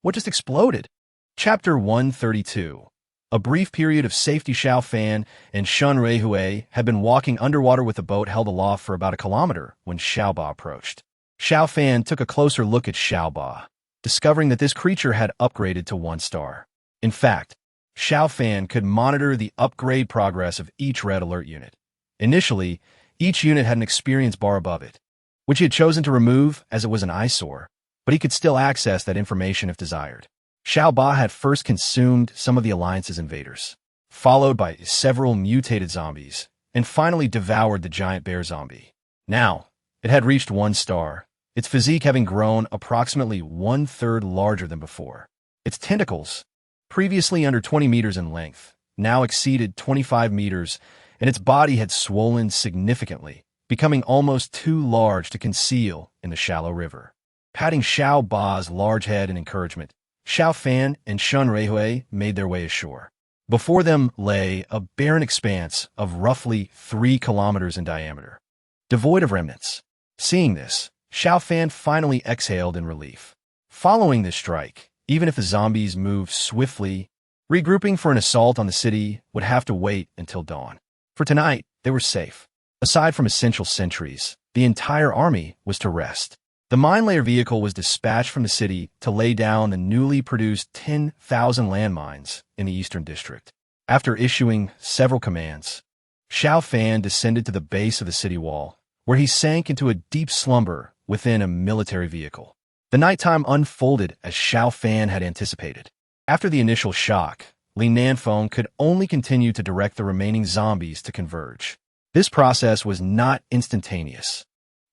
What just exploded?" Chapter 132. A brief period of safety. Xiao Fan and Shunrui had been walking underwater with the boat held aloft for about a kilometer when Xiaoba approached. Xiao Fan took a closer look at Xiaoba, discovering that this creature had upgraded to 1 star. In fact, Xiao Fan could monitor the upgrade progress of each red alert unit. Initially, each unit had an experience bar above it, which he had chosen to remove as it was an eyesore, but he could still access that information if desired. Xiaoba had first consumed some of the Alliance's invaders, followed by several mutated zombies, and finally devoured the giant bear zombie. Now, it had reached 1 star, its physique having grown approximately 1/3 larger than before. Its tentacles, previously under 20 meters in length, now exceeded 25 meters, and its body had swollen significantly, becoming almost too large to conceal in the shallow river. Patting Xiao Ba's large head in encouragement, Xiao Fan and Shunrui made their way ashore. Before them lay a barren expanse of roughly 3 kilometers in diameter, devoid of remnants. Seeing this, Xiao Fan finally exhaled in relief. Following this strike, even if the zombies moved swiftly, regrouping for an assault on the city would have to wait until dawn. For tonight, they were safe. Aside from essential sentries, the entire army was to rest. The mine layer vehicle was dispatched from the city to lay down the newly produced 10,000 landmines in the Eastern District. After issuing several commands, Xiao Fan descended to the base of the city wall, where he sank into a deep slumber within a military vehicle. The nighttime unfolded as Xiao Fan had anticipated. After the initial shock, Li Nanfeng could only continue to direct the remaining zombies to converge. This process was not instantaneous.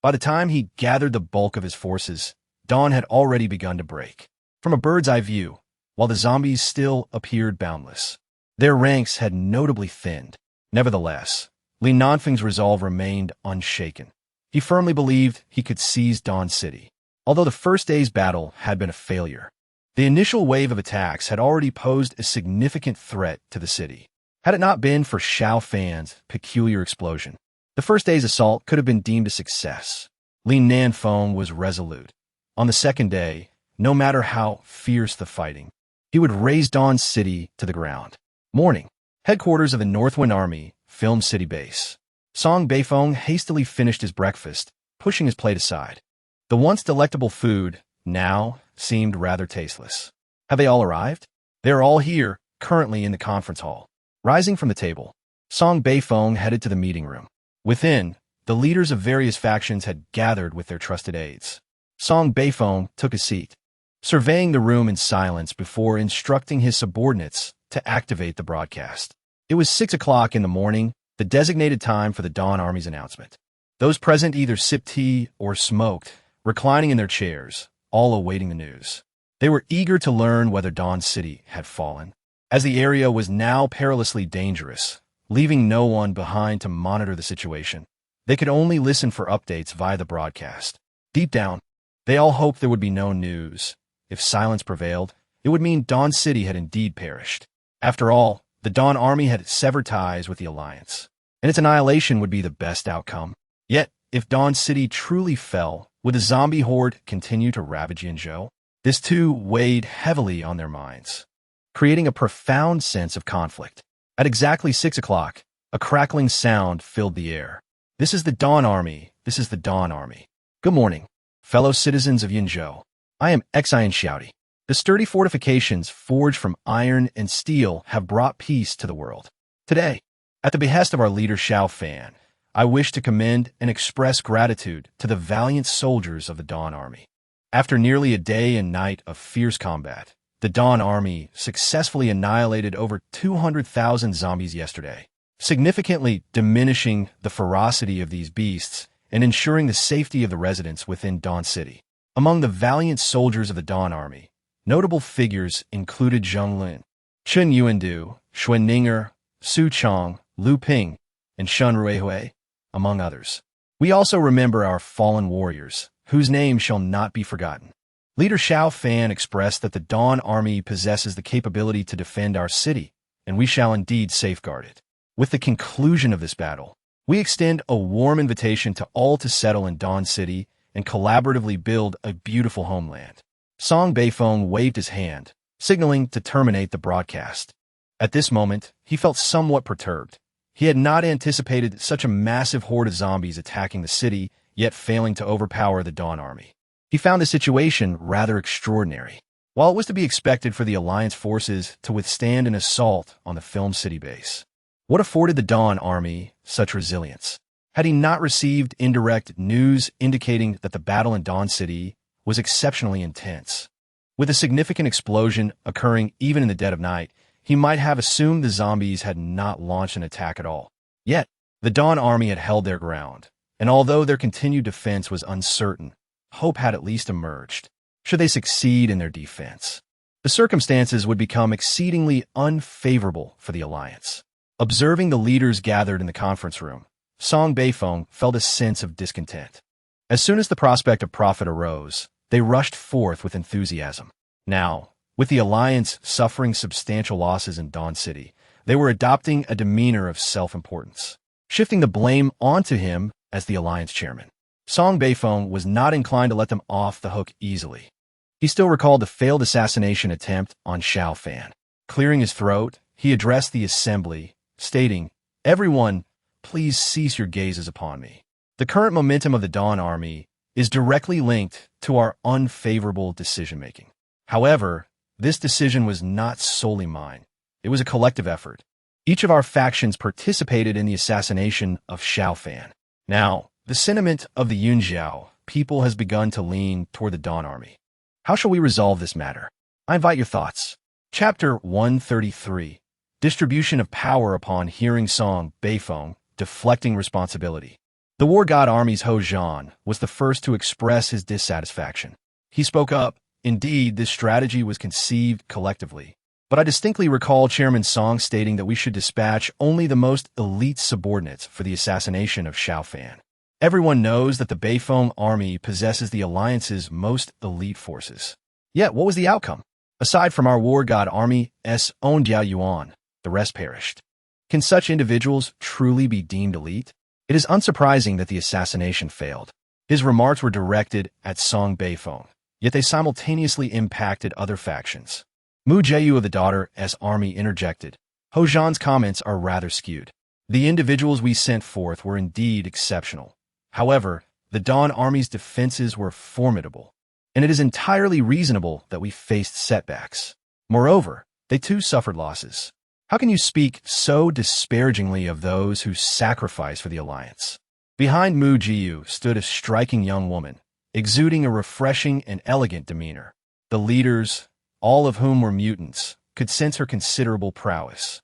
By the time he gathered the bulk of his forces, dawn had already begun to break. From a bird's eye view, while the zombies still appeared boundless, their ranks had notably thinned. Nevertheless, Li Nanfeng's resolve remained unshaken. He firmly believed he could seize Dawn City. Although the first day's battle had been a failure, the initial wave of attacks had already posed a significant threat to the city. Had it not been for Xiao Fan's peculiar explosion, the first day's assault could have been deemed a success. Li Nanfeng was resolute. On the second day, no matter how fierce the fighting, he would raze Dawn City to the ground. Morning. Headquarters of the Northwind Army, Film City Base. Song Beifeng hastily finished his breakfast, pushing his plate aside. The once delectable food now seemed rather tasteless. Have they all arrived? They are all here, currently in the conference hall. Rising from the table, Song Beifeng headed to the meeting room. Within, the leaders of various factions had gathered with their trusted aides. Song Beifeng took a seat, surveying the room in silence before instructing his subordinates to activate the broadcast. It was 6 o'clock in the morning, the designated time for the Dawn Army's announcement. Those present either sipped tea or smoked, reclining in their chairs, all awaiting the news. They were eager to learn whether Dawn City had fallen. As the area was now perilously dangerous, leaving no one behind to monitor the situation. They could only listen for updates via the broadcast. Deep down, they all hoped there would be no news. If silence prevailed, it would mean Dawn City had indeed perished. After all, the Dawn Army had severed ties with the Alliance, and its annihilation would be the best outcome. Yet, if Dawn City truly fell, would the zombie horde continue to ravage Yinzhou? This too weighed heavily on their minds, creating a profound sense of conflict. At exactly 6 o'clock, a crackling sound filled the air. This is the Dawn Army. This is the Dawn Army. Good morning, fellow citizens of Yinzhou. I am Xiao Fan. The sturdy fortifications forged from iron and steel have brought peace to the world. Today, at the behest of our leader Xiao Fan, I wish to commend and express gratitude to the valiant soldiers of the Dawn Army. After nearly a day and night of fierce combat, the Dawn Army successfully annihilated over 200,000 zombies yesterday, significantly diminishing the ferocity of these beasts and ensuring the safety of the residents within Dawn City. Among the valiant soldiers of the Dawn Army, notable figures included Zheng Lin, Chen Yuandu, Xuan Ninger, Su Chong, Lu Ping, and Shun Ruihui, among others. We also remember our fallen warriors, whose names shall not be forgotten. Leader Xiao Fan expressed that the Dawn Army possesses the capability to defend our city, and we shall indeed safeguard it. With the conclusion of this battle, we extend a warm invitation to all to settle in Dawn City and collaboratively build a beautiful homeland. Song Beifeng waved his hand, signaling to terminate the broadcast. At this moment, he felt somewhat perturbed. He had not anticipated such a massive horde of zombies attacking the city, yet failing to overpower the Dawn Army. He found the situation rather extraordinary. While it was to be expected for the Alliance forces to withstand an assault on the Film City base, what afforded the Dawn Army such resilience? Had he not received indirect news indicating that the battle in Dawn City was exceptionally intense? With a significant explosion occurring even in the dead of night, he might have assumed the zombies had not launched an attack at all. Yet, the Dawn Army had held their ground, and although their continued defense was uncertain, hope had at least emerged. Should they succeed in their defense, the circumstances would become exceedingly unfavorable for the Alliance. Observing the leaders gathered in the conference room, Song Beifeng felt a sense of discontent. As soon as the prospect of profit arose, they rushed forth with enthusiasm. Now, with the Alliance suffering substantial losses in Dawn City, they were adopting a demeanor of self-importance, shifting the blame onto him as the Alliance chairman. Song Beifeng was not inclined to let them off the hook easily. He still recalled the failed assassination attempt on Xiao Fan. Clearing his throat, he addressed the assembly, stating, "Everyone, please cease your gazes upon me. The current momentum of the Dawn Army is directly linked to our unfavorable decision-making. However, this decision was not solely mine. It was a collective effort. Each of our factions participated in the assassination of Xiao Fan. Now, the sentiment of the Yunjiao people has begun to lean toward the Dawn Army. How shall we resolve this matter? I invite your thoughts." Chapter 133. Distribution of power upon hearing Song Beifeng, deflecting responsibility. The war god army's Ho Zhan was the first to express his dissatisfaction. He spoke up. Indeed, this strategy was conceived collectively. But I distinctly recall Chairman Song stating that we should dispatch only the most elite subordinates for the assassination of Xiao Fan. Everyone knows that the Beifeng army possesses the Alliance's most elite forces. Yet, what was the outcome? Aside from our war god army's own Diao Yuan, the rest perished. Can such individuals truly be deemed elite? It is unsurprising that the assassination failed. His remarks were directed at Song Beifeng, yet they simultaneously impacted other factions. Mu Jieyu of the Daughter's army interjected. Ho Zhan's comments are rather skewed. The individuals we sent forth were indeed exceptional. However, the Dawn Army's defenses were formidable, and it is entirely reasonable that we faced setbacks. Moreover, they too suffered losses. How can you speak so disparagingly of those who sacrifice for the Alliance? Behind Mu Jiyu stood a striking young woman, exuding a refreshing and elegant demeanor. The leaders, all of whom were mutants, could sense her considerable prowess,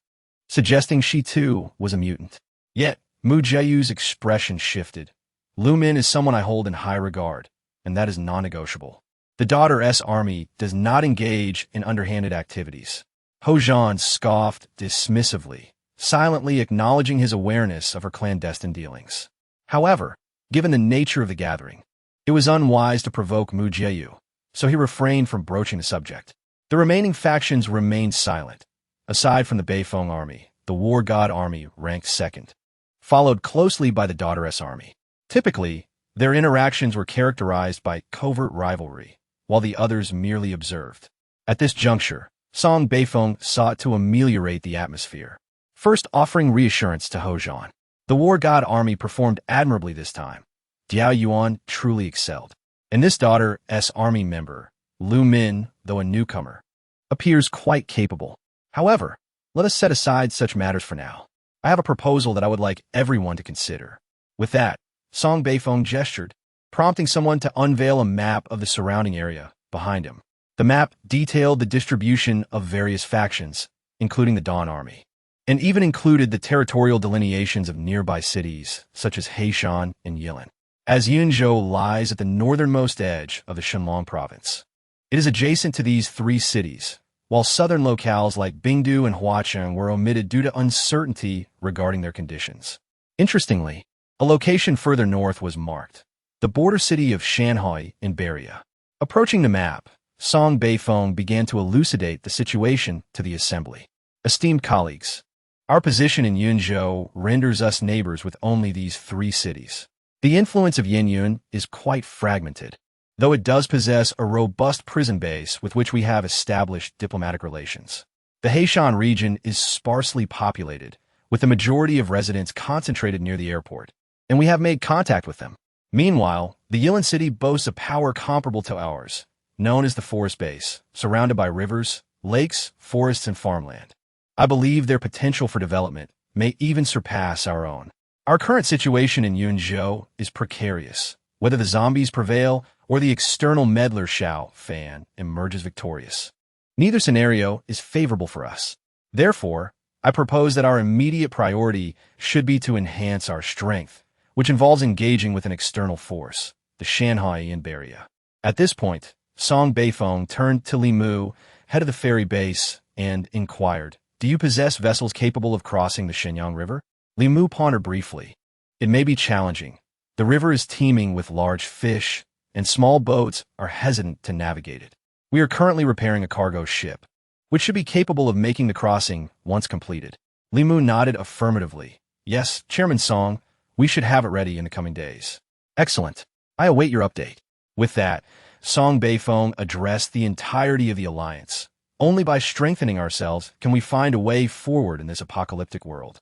suggesting she too was a mutant. Yet, Mu Jiayu's expression shifted. Lu Min is someone I hold in high regard, and that is non-negotiable. The Daughter's army does not engage in underhanded activities. Ho Zhan scoffed dismissively, silently acknowledging his awareness of her clandestine dealings. However, given the nature of the gathering, it was unwise to provoke Mu Jieyu, so he refrained from broaching the subject. The remaining factions remained silent. Aside from the Beifeng army, the War God army ranked second, followed closely by the Daughteress army. Typically, their interactions were characterized by covert rivalry, while the others merely observed. At this juncture, Song Beifeng sought to ameliorate the atmosphere, first offering reassurance to Hozhan. The War God army performed admirably this time. Diao Yuan truly excelled. And this Daughter's army member, Lu Min, though a newcomer, appears quite capable. However, let us set aside such matters for now. I have a proposal that I would like everyone to consider. With that, Song Beifeng gestured, prompting someone to unveil a map of the surrounding area behind him. The map detailed the distribution of various factions, including the Dawn Army, and even included the territorial delineations of nearby cities, such as Heishan and Yilin. As Yunzhou lies at the northernmost edge of the Shenlong province, it is adjacent to these three cities, while southern locales like Bingdu and Huacheng were omitted due to uncertainty regarding their conditions. Interestingly, a location further north was marked, the border city of Shanhai in Beria. Approaching the map, Song Beifeng began to elucidate the situation to the assembly. Esteemed colleagues, our position in Yunzhou renders us neighbors with only these three cities. The influence of Yinyun is quite fragmented, though it does possess a robust prison base with which we have established diplomatic relations. The Heishan region is sparsely populated, with the majority of residents concentrated near the airport, and we have made contact with them. Meanwhile, the Yilin city boasts a power comparable to ours, known as the Forest Base, surrounded by rivers, lakes, forests, and farmland. I believe their potential for development may even surpass our own. Our current situation in Yunzhou is precarious. Whether the zombies prevail or the external meddler Xiao Fan emerges victorious, neither scenario is favorable for us. Therefore, I propose that our immediate priority should be to enhance our strength, which involves engaging with an external force, the Shanhai in Beria. At this point, Song Beifeng turned to Li Mu, head of the ferry base, and inquired, "Do you possess vessels capable of crossing the Shenyang River?" Li Mu pondered briefly. "It may be challenging. The river is teeming with large fish, and small boats are hesitant to navigate it. We are currently repairing a cargo ship, which should be capable of making the crossing once completed." Li Mu nodded affirmatively. "Yes, Chairman Song, we should have it ready in the coming days." "Excellent. I await your update." With that, Song Beifeng addressed the entirety of the alliance. Only by strengthening ourselves can we find a way forward in this apocalyptic world.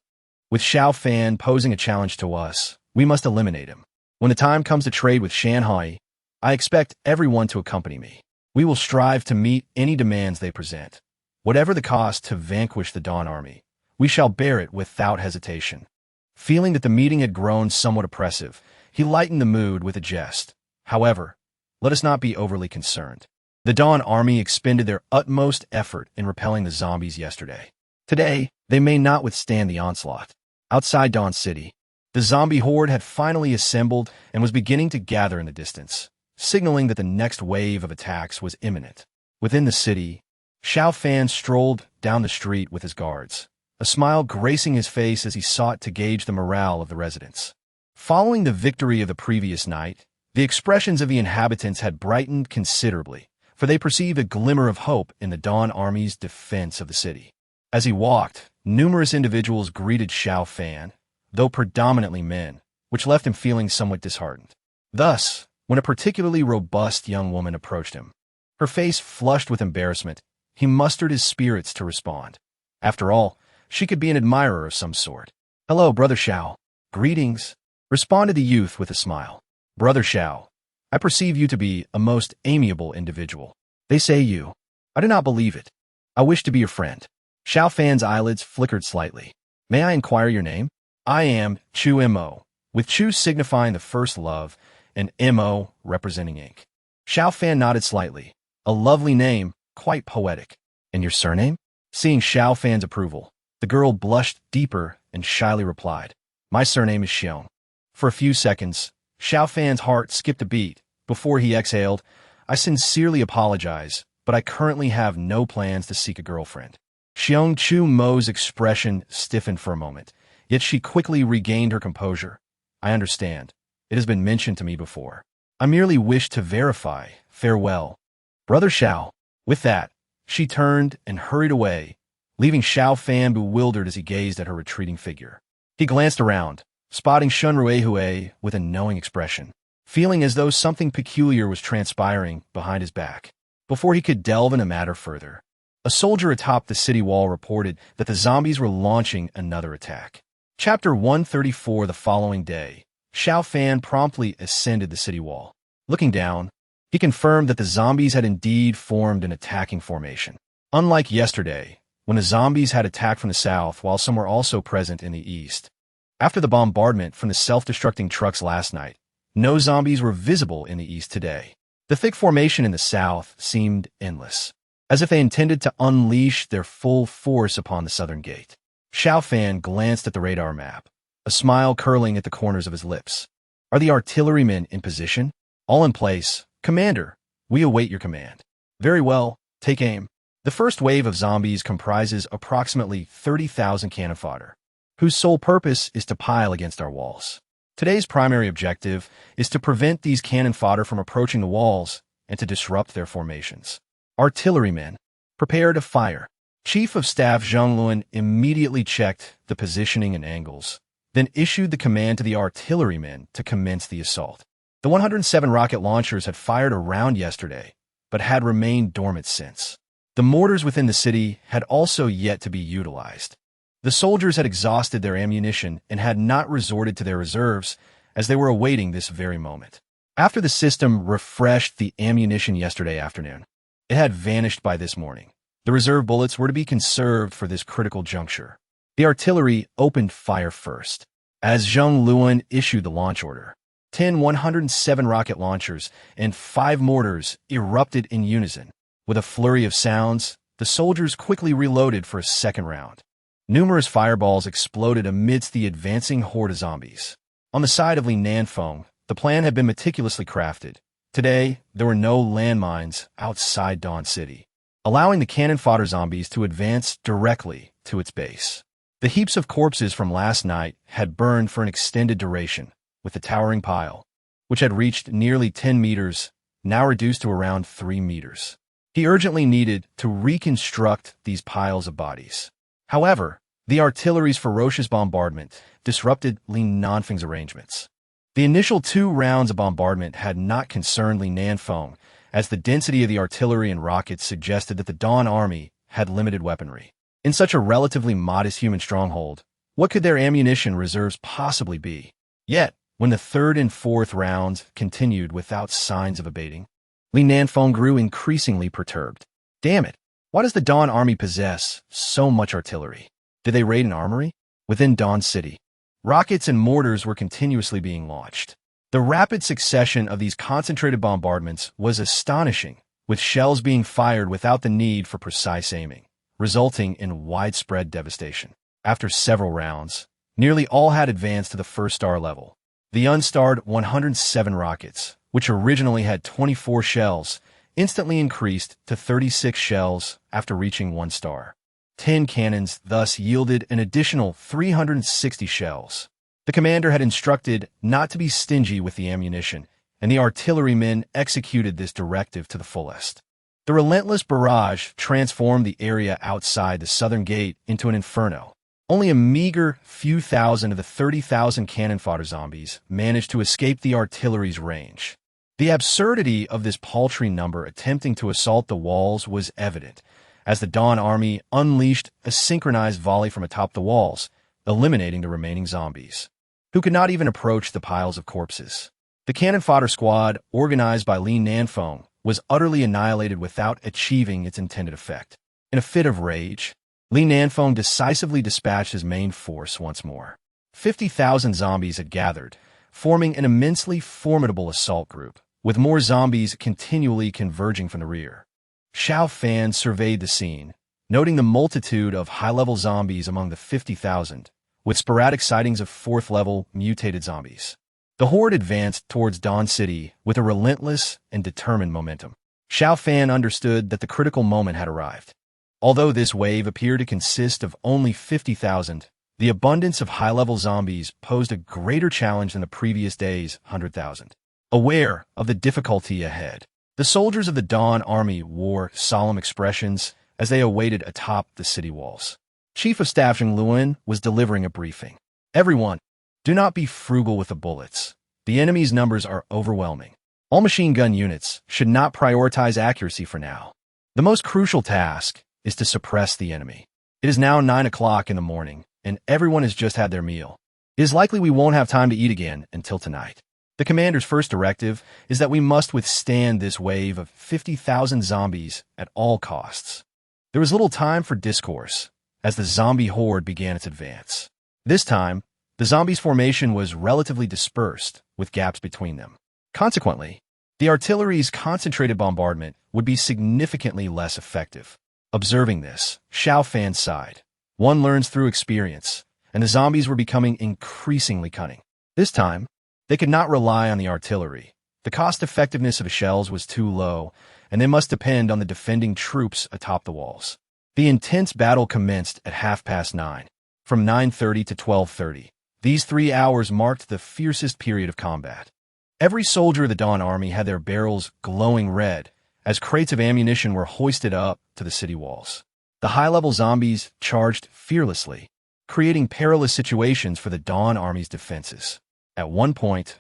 With Xiao Fan posing a challenge to us, we must eliminate him. When the time comes to trade with Shanhai, I expect everyone to accompany me. We will strive to meet any demands they present. Whatever the cost to vanquish the Dawn Army, we shall bear it without hesitation. Feeling that the meeting had grown somewhat oppressive, he lightened the mood with a jest. However, let us not be overly concerned. The Dawn Army expended their utmost effort in repelling the zombies yesterday. Today, they may not withstand the onslaught. Outside Dawn City, the zombie horde had finally assembled and was beginning to gather in the distance, signaling that the next wave of attacks was imminent. Within the city, Xiao Fan strolled down the street with his guards, a smile gracing his face as he sought to gauge the morale of the residents. Following the victory of the previous night, the expressions of the inhabitants had brightened considerably, for they perceived a glimmer of hope in the Dawn Army's defense of the city. As he walked, numerous individuals greeted Xiao Fan, though predominantly men, which left him feeling somewhat disheartened. Thus, when a particularly robust young woman approached him, her face flushed with embarrassment, he mustered his spirits to respond. After all, she could be an admirer of some sort. "Hello, Brother Xiao." "Greetings," responded the youth with a smile. "Brother Xiao, I perceive you to be a most amiable individual. They say you. I do not believe it. I wish to be your friend." Xiao Fan's eyelids flickered slightly. "May I inquire your name?" "I am Chu Mo, with Chu signifying the first love, and Mo representing ink." Xiao Fan nodded slightly. "A lovely name, quite poetic." "And your surname?" Seeing Xiao Fan's approval, the girl blushed deeper and shyly replied, "My surname is Xiong." For a few seconds, Xiao Fan's heart skipped a beat before he exhaled, "I sincerely apologize, but I currently have no plans to seek a girlfriend." Xiong Chu Mo's expression stiffened for a moment, yet she quickly regained her composure. I understand. It has been mentioned to me before. I merely wish to verify. Farewell. Brother Xiao. With that, she turned and hurried away, leaving Xiao Fan bewildered as he gazed at her retreating figure. He glanced around, spotting Shunruehue with a knowing expression, feeling as though something peculiar was transpiring behind his back. Before he could delve into matter further, a soldier atop the city wall reported that the zombies were launching another attack. Chapter 134. The following day, Xiao Fan promptly ascended the city wall. Looking down, he confirmed that the zombies had indeed formed an attacking formation. Unlike yesterday, when the zombies had attacked from the south while some were also present in the east. After the bombardment from the self-destructing trucks last night, no zombies were visible in the east today. The thick formation in the south seemed endless, as if they intended to unleash their full force upon the southern gate. Xiao Fan glanced at the radar map, a smile curling at the corners of his lips. Are the artillerymen in position? All in place. Commander, we await your command. Very well, take aim. The first wave of zombies comprises approximately 30,000 cannon fodder, whose sole purpose is to pile against our walls. Today's primary objective is to prevent these cannon fodder from approaching the walls and to disrupt their formations. Artillerymen, prepare to fire. Chief of Staff Zhang Luan immediately checked the positioning and angles, then issued the command to the artillerymen to commence the assault. The 107 rocket launchers had fired a round yesterday, but had remained dormant since. The mortars within the city had also yet to be utilized. The soldiers had exhausted their ammunition and had not resorted to their reserves as they were awaiting this very moment. After the system refreshed the ammunition yesterday afternoon, it had vanished by this morning. The reserve bullets were to be conserved for this critical juncture. The artillery opened fire first, as Zhang Luan issued the launch order. 10 107 rocket launchers and 5 mortars erupted in unison. With a flurry of sounds, the soldiers quickly reloaded for a second round. Numerous fireballs exploded amidst the advancing horde of zombies. On the side of Li Nanfeng, the plan had been meticulously crafted. Today, there were no landmines outside Dawn City, allowing the cannon fodder zombies to advance directly to its base. The heaps of corpses from last night had burned for an extended duration, with the towering pile, which had reached nearly 10 meters, now reduced to around 3 meters. He urgently needed to reconstruct these piles of bodies. However, the artillery's ferocious bombardment disrupted Li Nanfeng's arrangements. The initial 2 rounds of bombardment had not concerned Li Nanfeng, as the density of the artillery and rockets suggested that the Dawn Army had limited weaponry. In such a relatively modest human stronghold, what could their ammunition reserves possibly be? Yet, when the 3rd and 4th rounds continued without signs of abating, Li Nanfeng grew increasingly perturbed. Damn it! Why does the Dawn Army possess so much artillery? Did they raid an armory? Within Dawn City, rockets and mortars were continuously being launched. The rapid succession of these concentrated bombardments was astonishing, with shells being fired without the need for precise aiming, resulting in widespread devastation. After several rounds, nearly all had advanced to the 1st star level. The unstarred 107 rockets, which originally had 24 shells, instantly increased to 36 shells after reaching 1 star. 10 cannons thus yielded an additional 360 shells. The commander had instructed not to be stingy with the ammunition, and the artillerymen executed this directive to the fullest. The relentless barrage transformed the area outside the southern gate into an inferno. Only a meager few thousand of the 30,000 cannon fodder zombies managed to escape the artillery's range. The absurdity of this paltry number attempting to assault the walls was evident, as the Dawn Army unleashed a synchronized volley from atop the walls, eliminating the remaining zombies, who could not even approach the piles of corpses. The cannon fodder squad, organized by Li Nanfeng, was utterly annihilated without achieving its intended effect. In a fit of rage, Li Nanfeng decisively dispatched his main force once more. 50,000 zombies had gathered, forming an immensely formidable assault group, with more zombies continually converging from the rear. Xiao Fan surveyed the scene, noting the multitude of high-level zombies among the 50,000, with sporadic sightings of 4th-level mutated zombies. The horde advanced towards Dawn City with a relentless and determined momentum. Xiao Fan understood that the critical moment had arrived. Although this wave appeared to consist of only 50,000, the abundance of high-level zombies posed a greater challenge than the previous day's 100,000. Aware of the difficulty ahead, the soldiers of the Dawn Army wore solemn expressions as they awaited atop the city walls. Chief of Staff Zheng Luan was delivering a briefing. Everyone, do not be frugal with the bullets. The enemy's numbers are overwhelming. All machine gun units should not prioritize accuracy for now. The most crucial task is to suppress the enemy. It is now 9 o'clock in the morning, and everyone has just had their meal. It is likely we won't have time to eat again until tonight. The commander's first directive is that we must withstand this wave of 50,000 zombies at all costs. There was little time for discourse as the zombie horde began its advance. This time, the zombies' formation was relatively dispersed, with gaps between them. Consequently, the artillery's concentrated bombardment would be significantly less effective. Observing this, Xiao Fan sighed. One learns through experience, and the zombies were becoming increasingly cunning. This time, they could not rely on the artillery. The cost-effectiveness of shells was too low, and they must depend on the defending troops atop the walls. The intense battle commenced at 9:30. From 9:30 to 12:30, these 3 hours marked the fiercest period of combat. Every soldier of the Dawn Army had their barrels glowing red as crates of ammunition were hoisted up to the city walls. The high-level zombies charged fearlessly, creating perilous situations for the Dawn Army's defenses. At one point,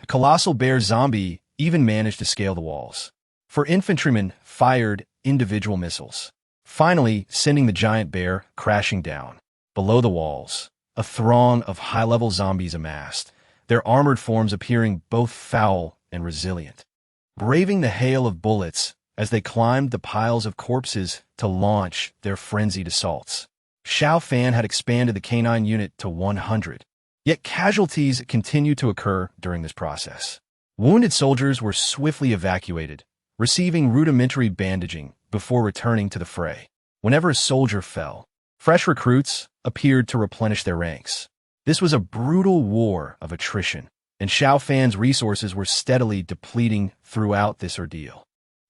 a colossal bear zombie even managed to scale the walls. Four infantrymen fired individual missiles, finally sending the giant bear crashing down. Below the walls, a throng of high-level zombies amassed, their armored forms appearing both foul and resilient. Braving the hail of bullets as they climbed the piles of corpses to launch their frenzied assaults. Xiao Fan had expanded the canine unit to 100, yet casualties continued to occur during this process. Wounded soldiers were swiftly evacuated, receiving rudimentary bandaging before returning to the fray. Whenever a soldier fell, fresh recruits appeared to replenish their ranks. This was a brutal war of attrition, and Xiao Fan's resources were steadily depleting throughout this ordeal.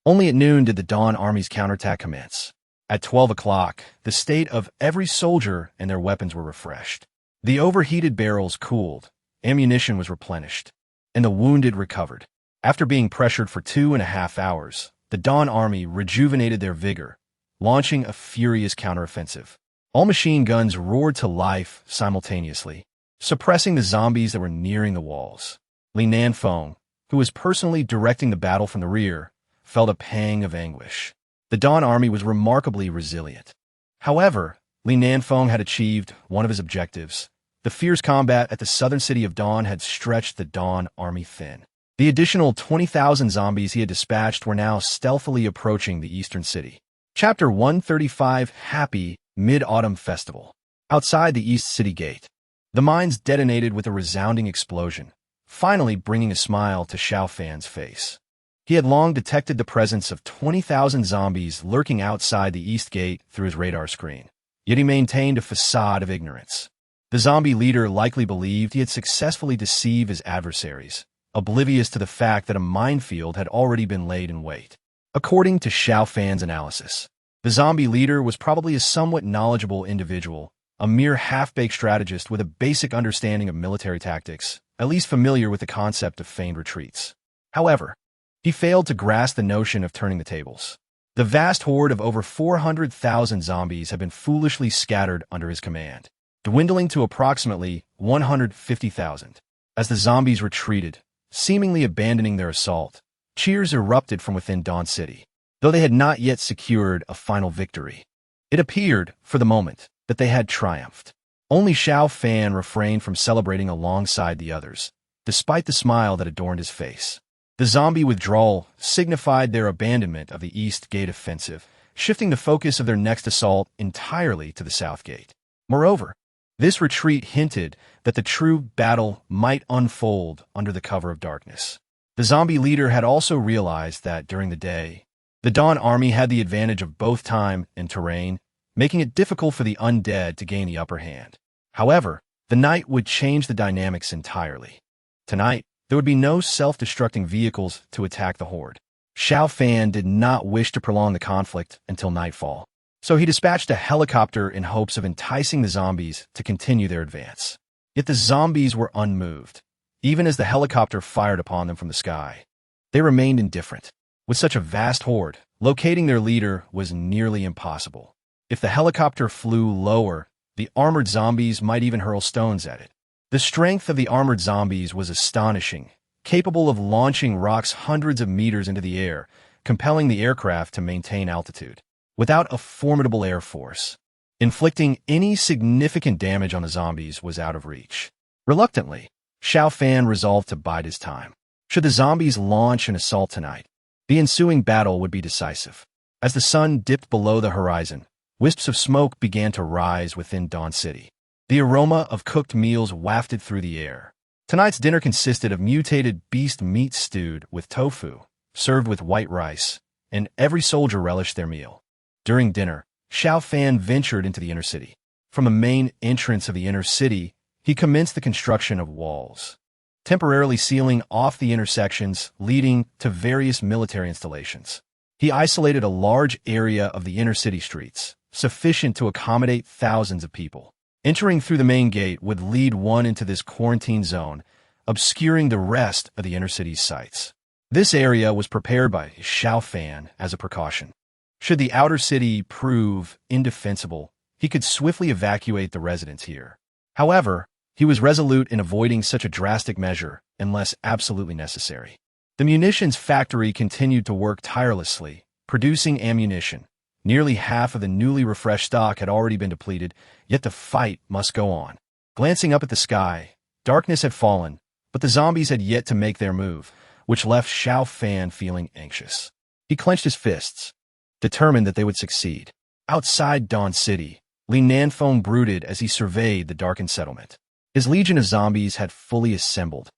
Only at noon did the Dawn Army's counterattack commence. At 12 o'clock, the state of every soldier and their weapons were refreshed. The overheated barrels cooled, ammunition was replenished, and the wounded recovered. After being pressured for 2.5 hours, the Dawn Army rejuvenated their vigor, launching a furious counteroffensive. All machine guns roared to life simultaneously, suppressing the zombies that were nearing the walls. Li Nanfeng, who was personally directing the battle from the rear, felt a pang of anguish. The Dawn Army was remarkably resilient. However, Li Nanfeng had achieved one of his objectives. The fierce combat at the southern city of Dawn had stretched the Dawn Army thin. The additional 20,000 zombies he had dispatched were now stealthily approaching the eastern city. Chapter 135 Happy Mid-Autumn Festival. Outside the East City Gate, the mines detonated with a resounding explosion, finally bringing a smile to Xiao Fan's face. He had long detected the presence of 20,000 zombies lurking outside the East Gate through his radar screen, yet he maintained a facade of ignorance. The zombie leader likely believed he had successfully deceived his adversaries, oblivious to the fact that a minefield had already been laid in wait. According to Xiao Fan's analysis, the zombie leader was probably a somewhat knowledgeable individual, a mere half-baked strategist with a basic understanding of military tactics, at least familiar with the concept of feigned retreats. However, he failed to grasp the notion of turning the tables. The vast horde of over 400,000 zombies had been foolishly scattered under his command, dwindling to approximately 150,000. As the zombies retreated, seemingly abandoning their assault, cheers erupted from within Dawn City, though they had not yet secured a final victory. It appeared, for the moment, that they had triumphed. Only Xiao Fan refrained from celebrating alongside the others, despite the smile that adorned his face. The zombie withdrawal signified their abandonment of the East Gate offensive, shifting the focus of their next assault entirely to the South Gate. Moreover, this retreat hinted that the true battle might unfold under the cover of darkness. The zombie leader had also realized that during the day, the Dawn Army had the advantage of both time and terrain, making it difficult for the undead to gain the upper hand. However, the night would change the dynamics entirely. Tonight, there would be no self-destructing vehicles to attack the horde. Xiao Fan did not wish to prolong the conflict until nightfall. So he dispatched a helicopter in hopes of enticing the zombies to continue their advance. Yet the zombies were unmoved, even as the helicopter fired upon them from the sky. They remained indifferent. With such a vast horde, locating their leader was nearly impossible. If the helicopter flew lower, the armored zombies might even hurl stones at it. The strength of the armored zombies was astonishing, capable of launching rocks hundreds of meters into the air, compelling the aircraft to maintain altitude. Without a formidable air force, inflicting any significant damage on the zombies was out of reach. Reluctantly, Xiao Fan resolved to bide his time. Should the zombies launch an assault tonight, the ensuing battle would be decisive. As the sun dipped below the horizon, wisps of smoke began to rise within Dawn City. The aroma of cooked meals wafted through the air. Tonight's dinner consisted of mutated beast meat stewed with tofu, served with white rice, and every soldier relished their meal. During dinner, Xiao Fan ventured into the inner city. From the main entrance of the inner city, he commenced the construction of walls, temporarily sealing off the intersections leading to various military installations. He isolated a large area of the inner city streets, sufficient to accommodate thousands of people. Entering through the main gate would lead one into this quarantine zone, obscuring the rest of the inner city's sights. This area was prepared by Xiao Fan as a precaution. Should the outer city prove indefensible, he could swiftly evacuate the residents here. However, he was resolute in avoiding such a drastic measure unless absolutely necessary. The munitions factory continued to work tirelessly, producing ammunition. Nearly half of the newly refreshed stock had already been depleted, yet the fight must go on. Glancing up at the sky, darkness had fallen, but the zombies had yet to make their move, which left Xiao Fan feeling anxious. He clenched his fists, determined that they would succeed. Outside Dawn City, Li Nanfeng brooded as he surveyed the darkened settlement. His legion of zombies had fully assembled,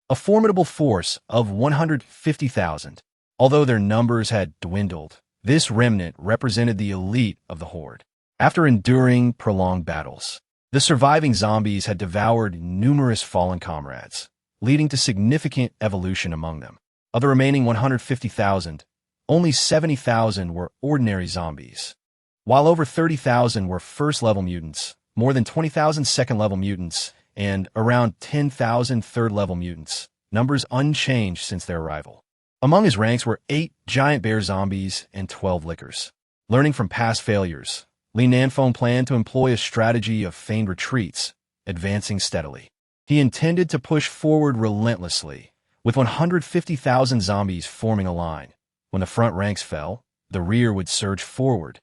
a formidable force of 150,000. Although their numbers had dwindled, this remnant represented the elite of the horde. After enduring prolonged battles, the surviving zombies had devoured numerous fallen comrades, leading to significant evolution among them. Of the remaining 150,000, only 70,000 were ordinary zombies, while over 30,000 were first-level mutants, more than 20,000 second-level mutants, and around 10,000 third-level mutants, numbers unchanged since their arrival. Among his ranks were 8 giant bear zombies and 12 lickers. Learning from past failures, Li Nanfeng planned to employ a strategy of feigned retreats, advancing steadily. He intended to push forward relentlessly, with 150,000 zombies forming a line. When the front ranks fell, the rear would surge forward,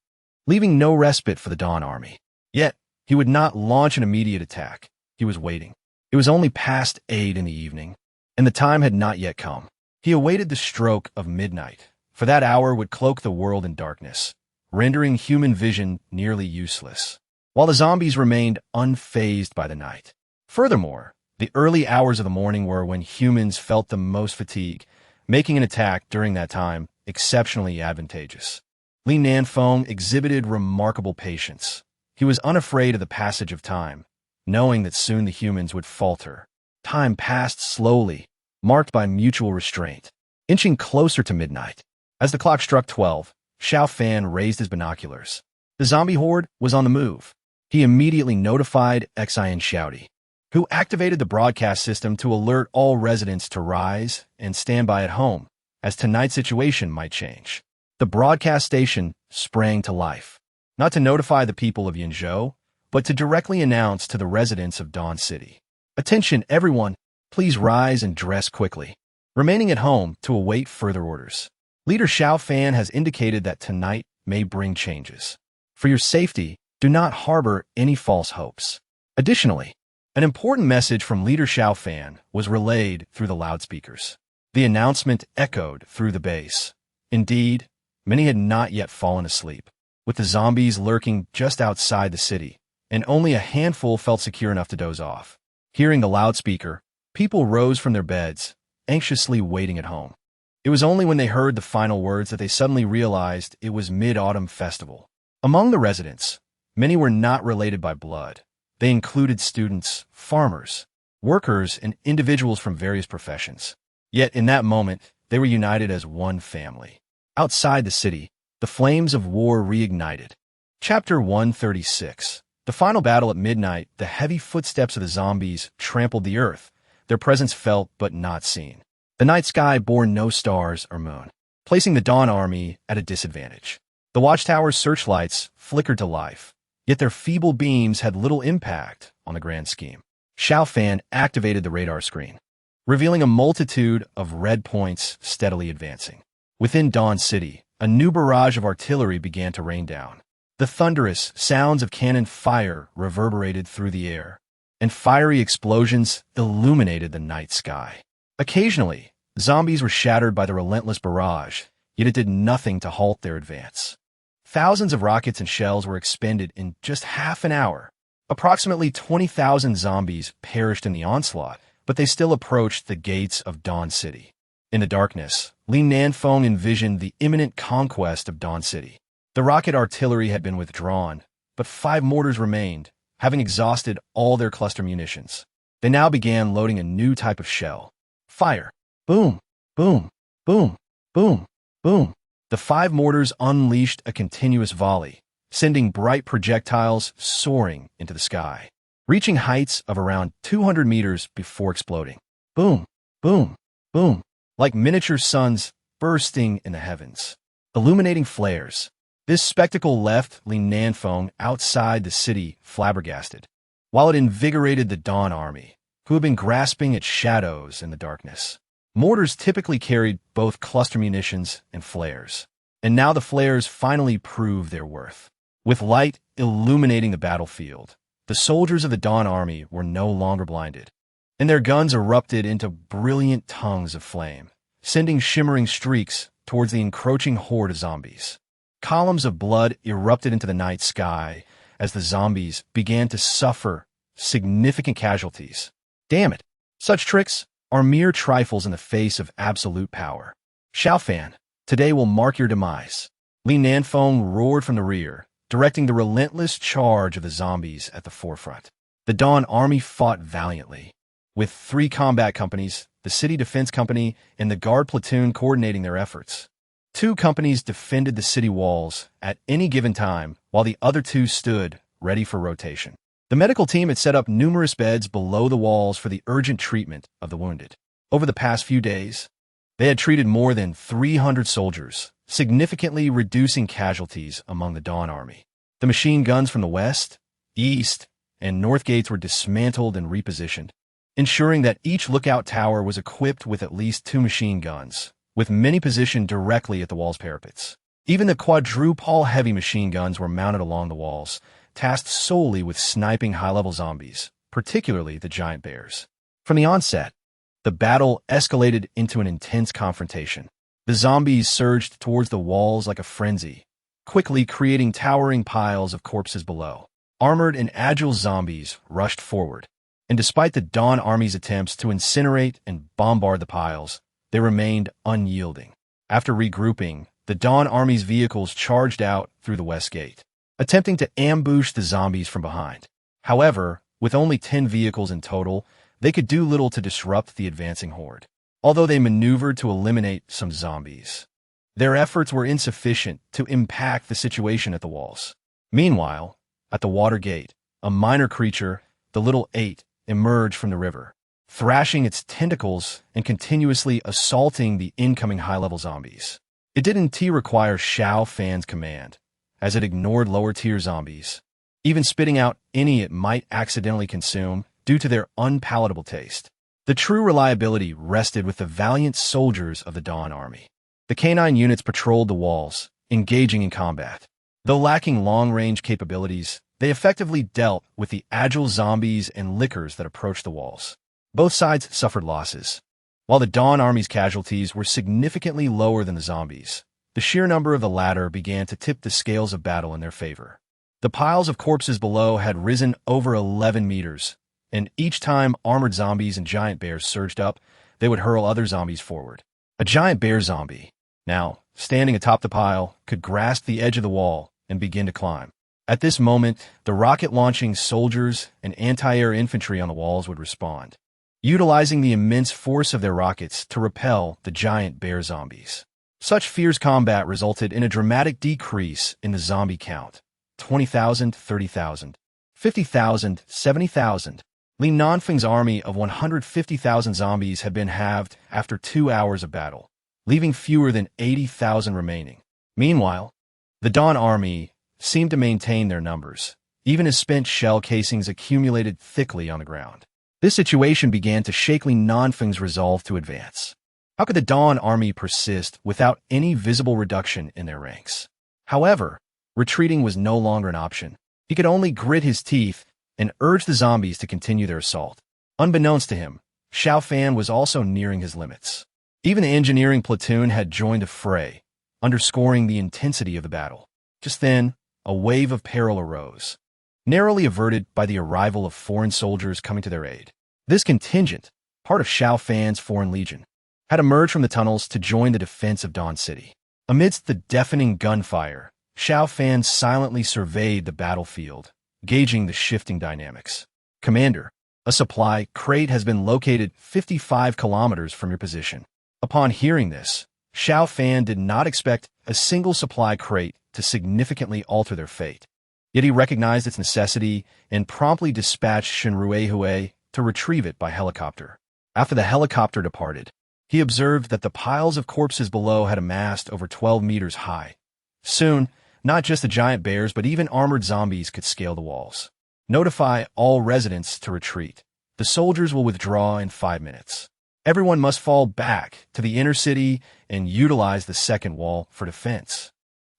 leaving no respite for the Dawn Army. Yet, he would not launch an immediate attack. He was waiting. It was only past 8 in the evening, and the time had not yet come. He awaited the stroke of midnight, for that hour would cloak the world in darkness, rendering human vision nearly useless, while the zombies remained unfazed by the night. Furthermore, the early hours of the morning were when humans felt the most fatigue, making an attack during that time exceptionally advantageous. Li Nanfeng exhibited remarkable patience. He was unafraid of the passage of time, knowing that soon the humans would falter. Time passed slowly, marked by mutual restraint, inching closer to midnight. As the clock struck 12, Xiao Fan raised his binoculars. The zombie horde was on the move. He immediately notified Xian Xiaodi, who activated the broadcast system to alert all residents to rise and stand by at home, as tonight's situation might change. The broadcast station sprang to life, not to notify the people of Yinzhou, but to directly announce to the residents of Dawn City. Attention, everyone, please rise and dress quickly, remaining at home to await further orders. Leader Xiao Fan has indicated that tonight may bring changes. For your safety, do not harbor any false hopes. Additionally, an important message from Leader Xiao Fan was relayed through the loudspeakers. The announcement echoed through the base. Indeed, many had not yet fallen asleep, with the zombies lurking just outside the city, and only a handful felt secure enough to doze off. Hearing the loudspeaker, people rose from their beds, anxiously waiting at home. It was only when they heard the final words that they suddenly realized it was Mid-Autumn Festival. Among the residents, many were not related by blood. They included students, farmers, workers, and individuals from various professions. Yet in that moment, they were united as one family. Outside the city, the flames of war reignited. Chapter 136. The final battle at midnight, the heavy footsteps of the zombies trampled the earth, their presence felt but not seen. The night sky bore no stars or moon, placing the Dawn Army at a disadvantage. The watchtower's searchlights flickered to life, yet their feeble beams had little impact on the grand scheme. Xiao Fan activated the radar screen, revealing a multitude of red points steadily advancing. Within Dawn City, a new barrage of artillery began to rain down. The thunderous sounds of cannon fire reverberated through the air, and fiery explosions illuminated the night sky. Occasionally, zombies were shattered by the relentless barrage, yet it did nothing to halt their advance. Thousands of rockets and shells were expended in just half an hour. Approximately 20,000 zombies perished in the onslaught, but they still approached the gates of Dawn City. In the darkness, Li Nanfeng envisioned the imminent conquest of Dawn City. The rocket artillery had been withdrawn, but 5 mortars remained, having exhausted all their cluster munitions. They now began loading a new type of shell. Fire! Boom! Boom! Boom! Boom! Boom! The 5 mortars unleashed a continuous volley, sending bright projectiles soaring into the sky, reaching heights of around 200 meters before exploding. Boom! Boom! Boom! Like miniature suns bursting in the heavens. Illuminating flares. This spectacle left Li Nanfeng outside the city flabbergasted, while it invigorated the Dawn Army, who had been grasping at shadows in the darkness. Mortars typically carried both cluster munitions and flares, and now the flares finally proved their worth. With light illuminating the battlefield, the soldiers of the Dawn Army were no longer blinded, and their guns erupted into brilliant tongues of flame, sending shimmering streaks towards the encroaching horde of zombies. Columns of blood erupted into the night sky as the zombies began to suffer significant casualties. Damn it! Such tricks are mere trifles in the face of absolute power. Xiao Fan, today will mark your demise. Li Nanfeng roared from the rear, directing the relentless charge of the zombies at the forefront. The Dawn Army fought valiantly, with 3 combat companies, the City Defense Company, and the Guard Platoon coordinating their efforts. 2 companies defended the city walls at any given time, while the other 2 stood ready for rotation. The medical team had set up numerous beds below the walls for the urgent treatment of the wounded. Over the past few days, they had treated more than 300 soldiers, significantly reducing casualties among the Dawn Army. The machine guns from the west, east, and north gates were dismantled and repositioned, ensuring that each lookout tower was equipped with at least 2 machine guns, with many positioned directly at the wall's parapets. Even the quadruple heavy machine guns were mounted along the walls, tasked solely with sniping high-level zombies, particularly the giant bears. From the onset, the battle escalated into an intense confrontation. The zombies surged towards the walls like a frenzy, quickly creating towering piles of corpses below. Armored and agile zombies rushed forward, and despite the Dawn Army's attempts to incinerate and bombard the piles, they remained unyielding. After regrouping, the Dawn Army's vehicles charged out through the west gate, attempting to ambush the zombies from behind. However, with only 10 vehicles in total, they could do little to disrupt the advancing horde. Although they maneuvered to eliminate some zombies, their efforts were insufficient to impact the situation at the walls. Meanwhile, at the water gate, a minor creature, the Little 8, emerged from the river, thrashing its tentacles and continuously assaulting the incoming high-level zombies. It didn't require Xiao Fan's command, as it ignored lower-tier zombies, even spitting out any it might accidentally consume due to their unpalatable taste. The true reliability rested with the valiant soldiers of the Dawn Army. The canine units patrolled the walls, engaging in combat. Though lacking long-range capabilities, they effectively dealt with the agile zombies and lickers that approached the walls. Both sides suffered losses. While the Dawn Army's casualties were significantly lower than the zombies, the sheer number of the latter began to tip the scales of battle in their favor. The piles of corpses below had risen over 11 meters, and each time armored zombies and giant bears surged up, they would hurl other zombies forward. A giant bear zombie, now standing atop the pile, could grasp the edge of the wall and begin to climb. At this moment, the rocket-launching soldiers and anti-air infantry on the walls would respond, utilizing the immense force of their rockets to repel the giant bear zombies. Such fierce combat resulted in a dramatic decrease in the zombie count. 20,000, 30,000, 50,000, 70,000. Li Nanfeng's army of 150,000 zombies had been halved after 2 hours of battle, leaving fewer than 80,000 remaining. Meanwhile, the Dawn army seemed to maintain their numbers, even as spent shell casings accumulated thickly on the ground. This situation began to shake Li Nanfeng's resolve to advance. How could the Dawn army persist without any visible reduction in their ranks? However, retreating was no longer an option. He could only grit his teeth and urge the zombies to continue their assault. Unbeknownst to him, Xiao Fan was also nearing his limits. Even the engineering platoon had joined the fray, underscoring the intensity of the battle. Just then, a wave of peril arose, narrowly averted by the arrival of foreign soldiers coming to their aid. This contingent, part of Xiao Fan's Foreign Legion, had emerged from the tunnels to join the defense of Dawn City. Amidst the deafening gunfire, Xiao Fan silently surveyed the battlefield, gauging the shifting dynamics. "Commander, a supply crate has been located 55 kilometers from your position." Upon hearing this, Xiao Fan did not expect a single supply crate to significantly alter their fate. Yet he recognized its necessity and promptly dispatched Shenruehui to retrieve it by helicopter. After the helicopter departed, he observed that the piles of corpses below had amassed over 12 meters high. Soon, not just the giant bears but even armored zombies could scale the walls. "Notify all residents to retreat. The soldiers will withdraw in 5 minutes. Everyone must fall back to the inner city and utilize the second wall for defense.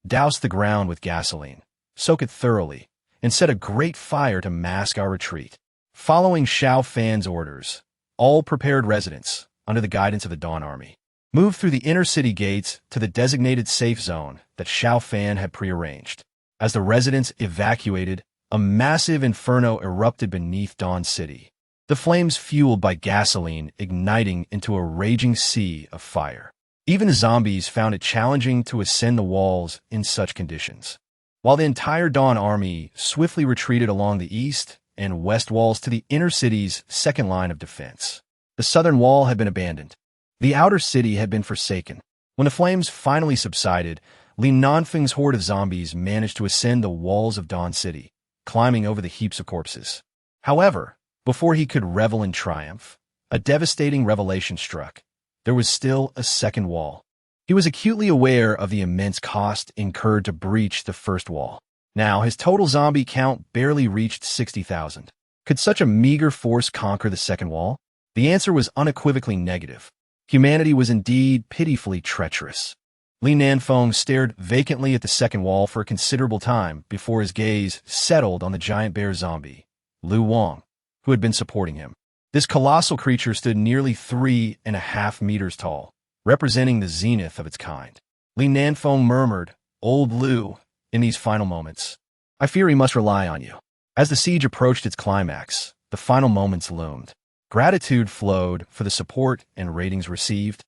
Douse the ground with gasoline, soak it thoroughly, and set a great fire to mask our retreat." Following Xiao Fan's orders, all prepared residents, under the guidance of the Dawn Army, moved through the inner city gates to the designated safe zone that Xiao Fan had prearranged. As the residents evacuated, a massive inferno erupted beneath Dawn City, the flames fueled by gasoline igniting into a raging sea of fire. Even the zombies found it challenging to ascend the walls in such conditions. While the entire Dawn army swiftly retreated along the east and west walls to the inner city's second line of defense. The southern wall had been abandoned. The outer city had been forsaken. When the flames finally subsided, Li Nanfeng's horde of zombies managed to ascend the walls of Dawn City, climbing over the heaps of corpses. However, before he could revel in triumph, a devastating revelation struck. There was still a second wall. He was acutely aware of the immense cost incurred to breach the first wall. Now, his total zombie count barely reached 60,000. Could such a meager force conquer the second wall? The answer was unequivocally negative. Humanity was indeed pitifully treacherous. Li Nanfeng stared vacantly at the second wall for a considerable time before his gaze settled on the giant bear zombie, Lu Wang, who had been supporting him. This colossal creature stood nearly 3.5 meters tall, representing the zenith of its kind. Li Nanfeng murmured, "Old Lu," in these final moments, "I fear he must rely on you." As the siege approached its climax, the final moments loomed. Gratitude flowed for the support and ratings received,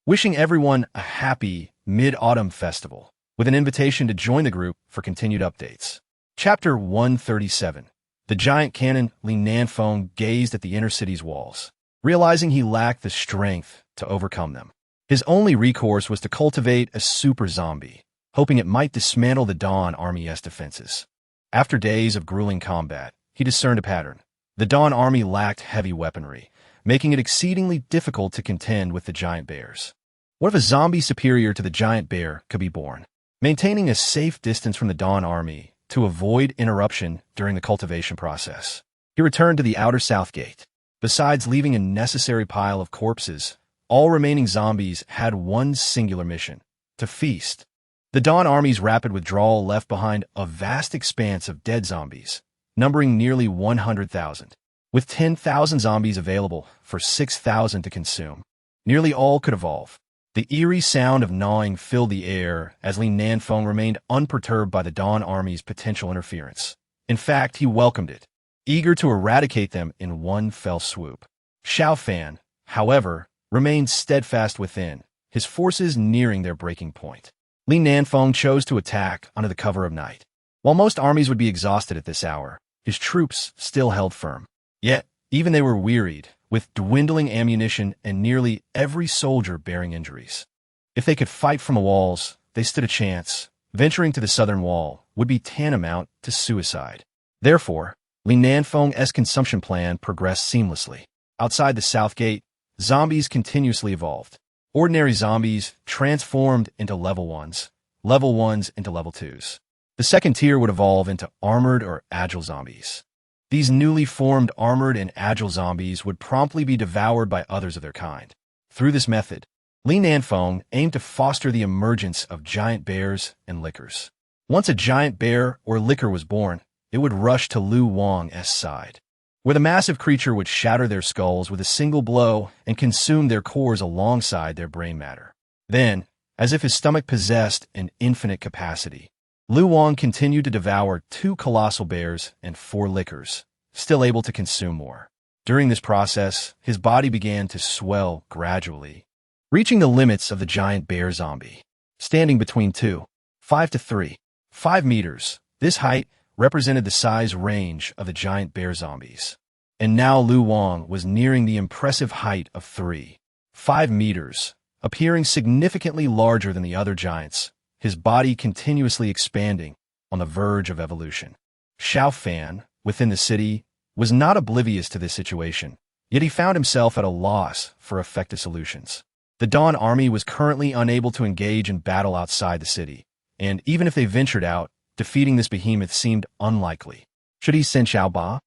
wishing everyone a happy mid-autumn festival, with an invitation to join the group for continued updates. Chapter 137. The giant cannon. Li Nanfeng gazed at the inner city's walls, realizing he lacked the strength to overcome them. His only recourse was to cultivate a super zombie, hoping it might dismantle the Dawn Army's defenses. After days of grueling combat, he discerned a pattern. The Dawn Army lacked heavy weaponry, making it exceedingly difficult to contend with the giant bears. What if a zombie superior to the giant bear could be born? Maintaining a safe distance from the Dawn Army to avoid interruption during the cultivation process, he returned to the outer south gate. Besides leaving a necessary pile of corpses, all remaining zombies had one singular mission: to feast. The Dawn Army's rapid withdrawal left behind a vast expanse of dead zombies, numbering nearly 100,000, with 10,000 zombies available for 6,000 to consume. Nearly all could evolve. The eerie sound of gnawing filled the air as Li Nanfeng remained unperturbed by the Dawn Army's potential interference. In fact, he welcomed it, eager to eradicate them in one fell swoop. Xiao Fan, however, remained steadfast within, his forces nearing their breaking point. Li Nanfeng chose to attack under the cover of night. While most armies would be exhausted at this hour, his troops still held firm. Yet, even they were wearied, with dwindling ammunition and nearly every soldier bearing injuries. If they could fight from the walls, they stood a chance, Venturing to the southern wall would be tantamount to suicide. Therefore, Li Nanfeng's consumption plan progressed seamlessly. Outside the south gate, zombies continuously evolved. Ordinary zombies transformed into level 1s, level 1s into level 2s. The second tier would evolve into armored or agile zombies. These newly formed armored and agile zombies would promptly be devoured by others of their kind. Through this method, Li Nanfeng aimed to foster the emergence of giant bears and lickers. Once a giant bear or licker was born, it would rush to Lu Wang's side, where the massive creature would shatter their skulls with a single blow and consume their cores alongside their brain matter. Then, as if his stomach possessed an infinite capacity, Lu Wang continued to devour 2 colossal bears and 4 lickers, still able to consume more. During this process, his body began to swell gradually, reaching the limits of the giant bear zombie. Standing between 2.5 to 3.5 meters, this height represented the size range of the giant bear zombies. And now Lu Wang was nearing the impressive height of 3.5 meters, appearing significantly larger than the other giants, his body continuously expanding on the verge of evolution. Xiao Fan, within the city, was not oblivious to this situation, yet he found himself at a loss for effective solutions. The Dawn army was currently unable to engage in battle outside the city, and even if they ventured out, defeating this behemoth seemed unlikely. Should he send Xiao Ba?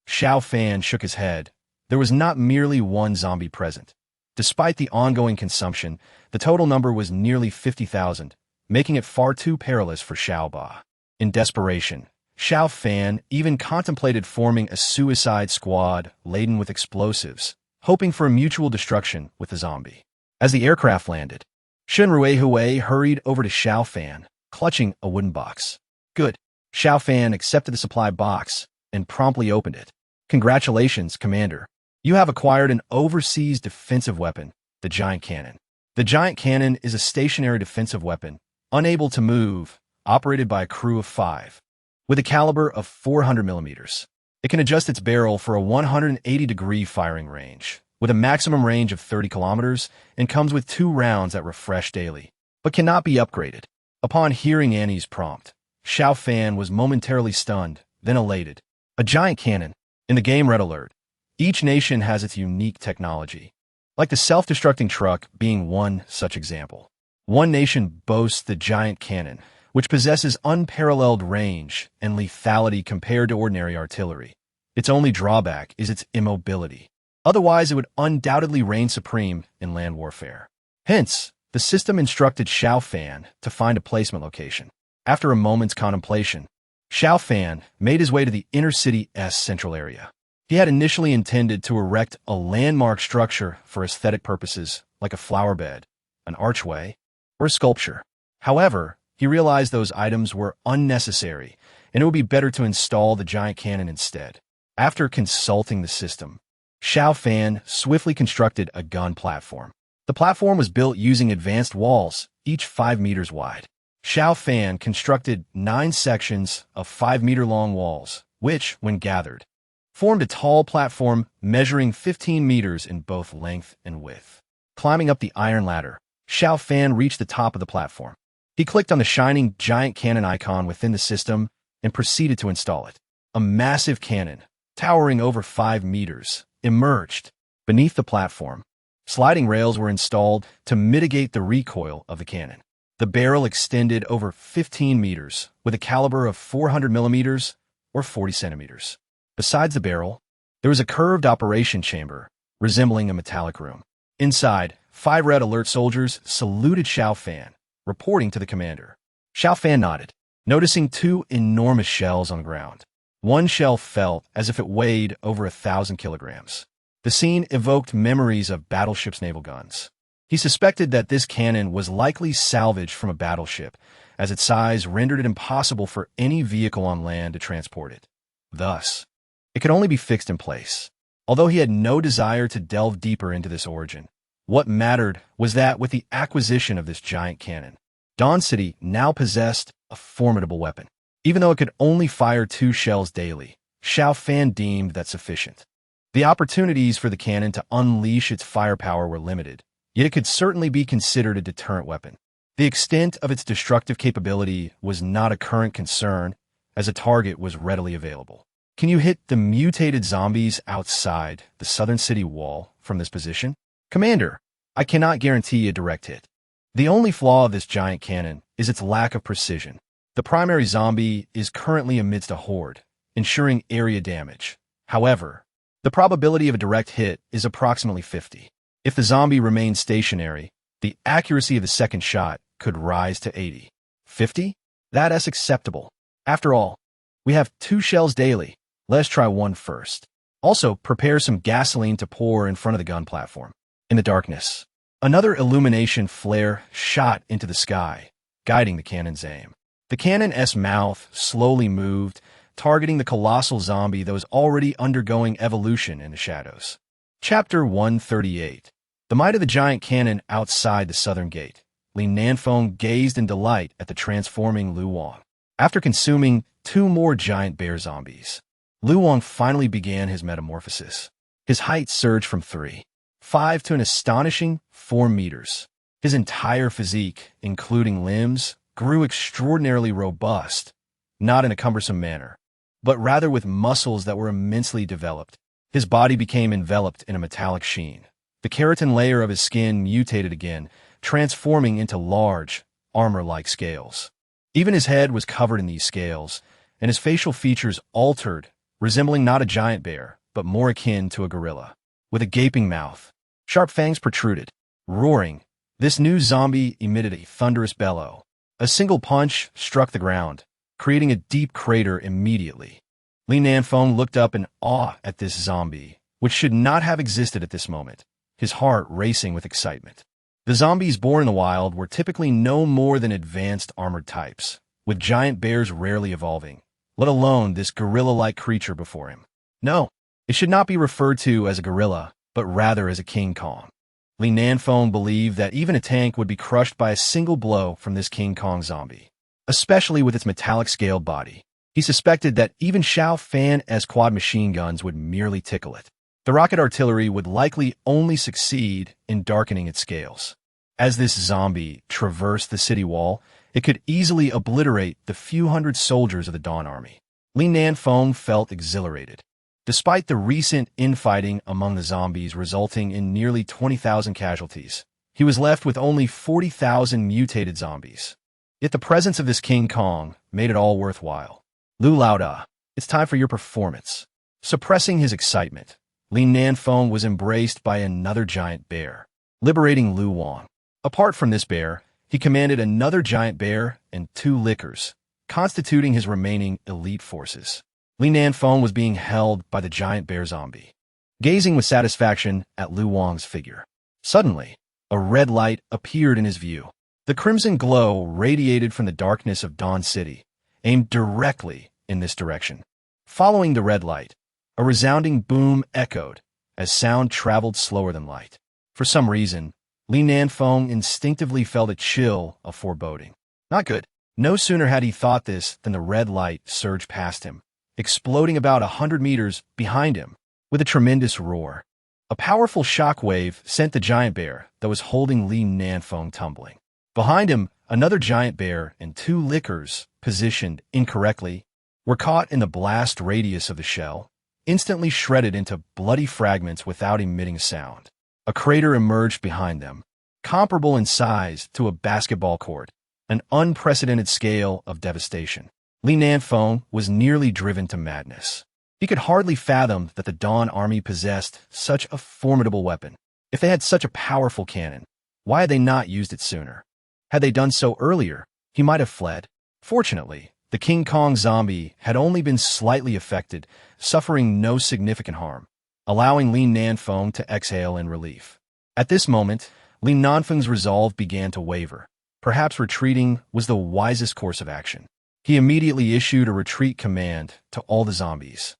Xiao Fan shook his head. There was not merely one zombie present. Despite the ongoing consumption, the total number was nearly 50,000, making it far too perilous for Xiao Ba. In desperation, Xiao Fan even contemplated forming a suicide squad laden with explosives, hoping for a mutual destruction with the zombie. As the aircraft landed, Shen Ruihui hurried over to Xiao Fan, clutching a wooden box. Good. Xiao Fan accepted the supply box and promptly opened it. Congratulations, Commander. You have acquired an overseas defensive weapon, the Giant Cannon. The Giant Cannon is a stationary defensive weapon, unable to move, operated by a crew of 5. With a caliber of 400 millimeters. It can adjust its barrel for a 180-degree firing range, with a maximum range of 30 kilometers, and comes with 2 rounds that refresh daily, but cannot be upgraded. Upon hearing Annie's prompt, Xiao Fan was momentarily stunned, then elated. A giant cannon. In the game Red Alert, each nation has its unique technology, like the self-destructing truck being one such example. One nation boasts the giant cannon, which possesses unparalleled range and lethality compared to ordinary artillery. Its only drawback is its immobility. Otherwise, it would undoubtedly reign supreme in land warfare. Hence, the system instructed Xiao Fan to find a placement location. After a moment's contemplation, Xiao Fan made his way to the inner city's central area. He had initially intended to erect a landmark structure for aesthetic purposes, like a flower bed, an archway, or a sculpture. However, he realized those items were unnecessary, and it would be better to install the giant cannon instead. After consulting the system, Xiao Fan swiftly constructed a gun platform. The platform was built using advanced walls, each 5 meters wide. Xiao Fan constructed 9 sections of 5-meter-long walls, which, when gathered, formed a tall platform measuring 15 meters in both length and width. Climbing up the iron ladder, Xiao Fan reached the top of the platform. He clicked on the shining giant cannon icon within the system and proceeded to install it. A massive cannon, towering over 5 meters, emerged beneath the platform. Sliding rails were installed to mitigate the recoil of the cannon. The barrel extended over 15 meters with a caliber of 400 millimeters or 40 centimeters. Besides the barrel, there was a curved operation chamber resembling a metallic room. Inside, 5 Red Alert soldiers saluted Xiao Fan, reporting to the commander. Xiao Fan nodded, noticing 2 enormous shells on the ground. One shell felt as if it weighed over 1,000 kilograms. The scene evoked memories of battleships' naval guns. He suspected that this cannon was likely salvaged from a battleship, as its size rendered it impossible for any vehicle on land to transport it. Thus, it could only be fixed in place. Although he had no desire to delve deeper into this origin, what mattered was that with the acquisition of this giant cannon, Dawn City now possessed a formidable weapon. Even though it could only fire 2 shells daily, Xiao Fan deemed that sufficient. The opportunities for the cannon to unleash its firepower were limited, yet it could certainly be considered a deterrent weapon. The extent of its destructive capability was not a current concern, as a target was readily available. Can you hit the mutated zombies outside the southern city wall from this position? Commander, I cannot guarantee a direct hit. The only flaw of this giant cannon is its lack of precision. The primary zombie is currently amidst a horde, ensuring area damage. However, the probability of a direct hit is approximately 50. If the zombie remains stationary, the accuracy of the second shot could rise to 80. 50? That's acceptable. After all, we have 2 shells daily. Let's try one first. Also, prepare some gasoline to pour in front of the gun platform. In the darkness, another illumination flare shot into the sky, guiding the cannon's aim. The cannon's mouth slowly moved, targeting the colossal zombie that was already undergoing evolution in the shadows. Chapter 138. The might of the giant cannon outside the southern gate. Li Nanfeng gazed in delight at the transforming Lu Wang. After consuming 2 more giant bear zombies, Lu Wang finally began his metamorphosis. His height surged from 3.5 to an astonishing 4 meters. His entire physique, including limbs, grew extraordinarily robust, not in a cumbersome manner, but rather with muscles that were immensely developed. His body became enveloped in a metallic sheen. The keratin layer of his skin mutated again, transforming into large, armor-like scales. Even his head was covered in these scales, and his facial features altered, resembling not a giant bear, but more akin to a gorilla. With a gaping mouth, sharp fangs protruded. Roaring, this new zombie emitted a thunderous bellow. A single punch struck the ground, creating a deep crater immediately. Li Nanfeng looked up in awe at this zombie, which should not have existed at this moment, his heart racing with excitement. The zombies born in the wild were typically no more than advanced armored types, with giant bears rarely evolving, let alone this gorilla-like creature before him. No, it should not be referred to as a gorilla, but rather as a King Kong. Li Nanfeng believed that even a tank would be crushed by a single blow from this King Kong zombie, especially with its metallic-scaled body. He suspected that even Xiao Fan's quad machine guns would merely tickle it. The rocket artillery would likely only succeed in darkening its scales. As this zombie traversed the city wall, it could easily obliterate the few hundred soldiers of the Dawn Army. Li Nanfeng felt exhilarated. Despite the recent infighting among the zombies resulting in nearly 20,000 casualties, he was left with only 40,000 mutated zombies. Yet the presence of this King Kong made it all worthwhile. Lu Laoda, it's time for your performance. Suppressing his excitement, Li Nanfeng was embraced by another giant bear, liberating Lu Wang. Apart from this bear, he commanded another giant bear and 2 lickers, constituting his remaining elite forces. Li Nanfeng was being held by the giant bear zombie, gazing with satisfaction at Lu Wang's figure. Suddenly, a red light appeared in his view. The crimson glow radiated from the darkness of Dawn City, aimed directly in this direction. Following the red light, a resounding boom echoed as sound traveled slower than light. For some reason, Li Nanfeng instinctively felt a chill of foreboding. Not good. No sooner had he thought this than the red light surged past him, exploding about 100 meters behind him with a tremendous roar. A powerful shockwave sent the giant bear that was holding Li Nanfeng tumbling. Behind him, another giant bear and 2 lickers, positioned incorrectly, were caught in the blast radius of the shell, instantly shredded into bloody fragments without emitting a sound. A crater emerged behind them, comparable in size to a basketball court, an unprecedented scale of devastation. Li Nanfeng was nearly driven to madness. He could hardly fathom that the Dawn Army possessed such a formidable weapon. If they had such a powerful cannon, why had they not used it sooner? Had they done so earlier, he might have fled. Fortunately, the King Kong zombie had only been slightly affected, suffering no significant harm, allowing Li Nanfeng to exhale in relief. At this moment, Li Nanfeng's resolve began to waver. Perhaps retreating was the wisest course of action. He immediately issued a retreat command to all the zombies,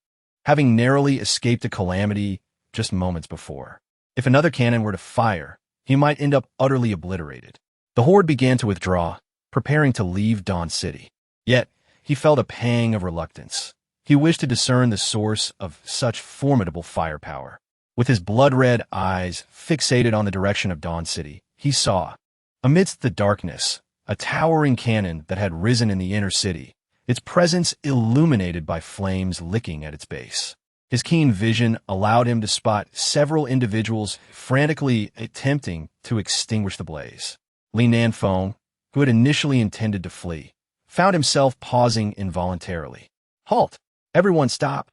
having narrowly escaped a calamity just moments before. If another cannon were to fire, he might end up utterly obliterated. The horde began to withdraw, preparing to leave Dawn City. Yet, he felt a pang of reluctance. He wished to discern the source of such formidable firepower. With his blood-red eyes fixated on the direction of Dawn City, he saw, amidst the darkness, a towering cannon that had risen in the inner city, its presence illuminated by flames licking at its base. His keen vision allowed him to spot several individuals frantically attempting to extinguish the blaze. Li Nanfeng, who had initially intended to flee, found himself pausing involuntarily. "Halt! Everyone stop!"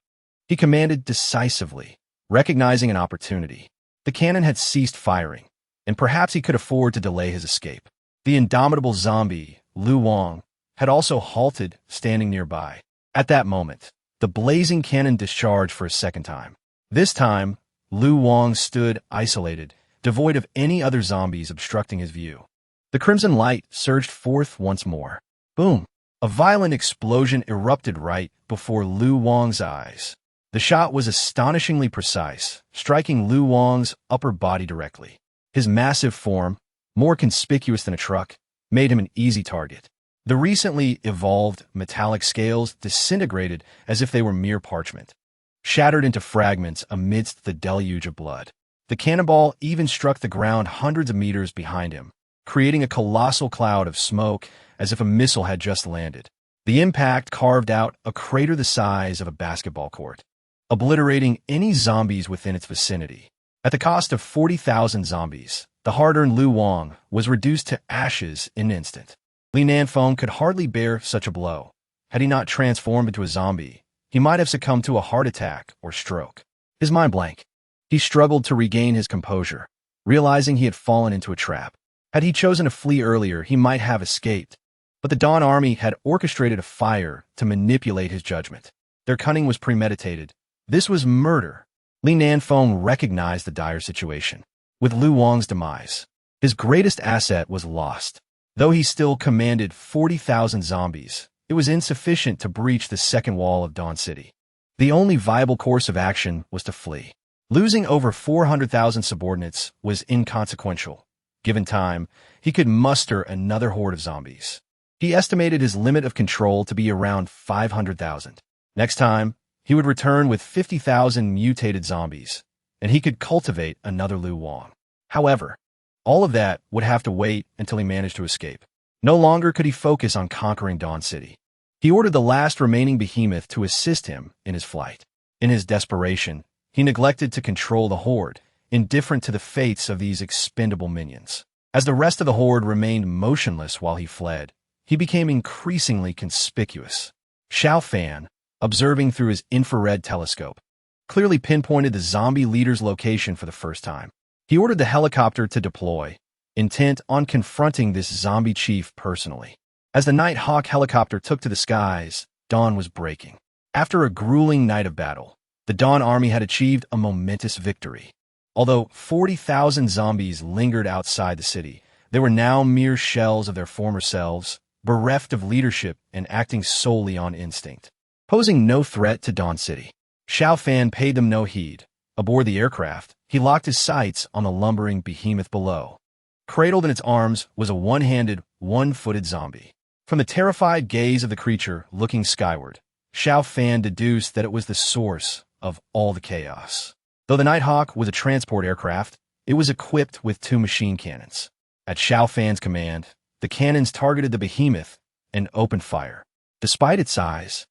he commanded decisively, recognizing an opportunity. The cannon had ceased firing, and perhaps he could afford to delay his escape. The indomitable zombie, Lu Wang, had also halted, standing nearby. At that moment, the blazing cannon discharged for a second time. This time, Lu Wang stood isolated, devoid of any other zombies obstructing his view. The crimson light surged forth once more. Boom! A violent explosion erupted right before Lu Wang's eyes. The shot was astonishingly precise, striking Lu Wang's upper body directly. His massive form, more conspicuous than a truck, made him an easy target. The recently evolved metallic scales disintegrated as if they were mere parchment, shattered into fragments amidst the deluge of blood. The cannonball even struck the ground hundreds of meters behind him, creating a colossal cloud of smoke as if a missile had just landed. The impact carved out a crater the size of a basketball court, obliterating any zombies within its vicinity. At the cost of 40,000 zombies, the hard-earned Lu Wang was reduced to ashes in an instant. Li Nanfeng could hardly bear such a blow. Had he not transformed into a zombie, he might have succumbed to a heart attack or stroke. His mind blank. He struggled to regain his composure, realizing he had fallen into a trap. Had he chosen to flee earlier, he might have escaped. But the Dawn Army had orchestrated a fire to manipulate his judgment. Their cunning was premeditated. This was murder. Li Nanfeng recognized the dire situation. With Lu Wang's demise, his greatest asset was lost. Though he still commanded 40,000 zombies, it was insufficient to breach the second wall of Dawn City. The only viable course of action was to flee. Losing over 400,000 subordinates was inconsequential. Given time, he could muster another horde of zombies. He estimated his limit of control to be around 500,000. Next time, he would return with 50,000 mutated zombies, and he could cultivate another Lu Wang. However, all of that would have to wait until he managed to escape. No longer could he focus on conquering Dawn City. He ordered the last remaining behemoth to assist him in his flight. In his desperation, he neglected to control the horde, indifferent to the fates of these expendable minions. As the rest of the horde remained motionless while he fled, he became increasingly conspicuous. Xiao Fan, observing through his infrared telescope, clearly pinpointed the zombie leader's location for the first time. He ordered the helicopter to deploy, intent on confronting this zombie chief personally. As the Night Hawk helicopter took to the skies, dawn was breaking. After a grueling night of battle, the Dawn Army had achieved a momentous victory. Although 40,000 zombies lingered outside the city, they were now mere shells of their former selves, bereft of leadership and acting solely on instinct. Posing no threat to Dawn City, Xiao Fan paid them no heed. Aboard the aircraft, he locked his sights on the lumbering behemoth below. Cradled in its arms was a one-handed, one-footed zombie. From the terrified gaze of the creature looking skyward, Xiao Fan deduced that it was the source of all the chaos. Though the Nighthawk was a transport aircraft, it was equipped with 2 machine cannons. At Xiao Fan's command, the cannons targeted the behemoth and opened fire. Despite its size,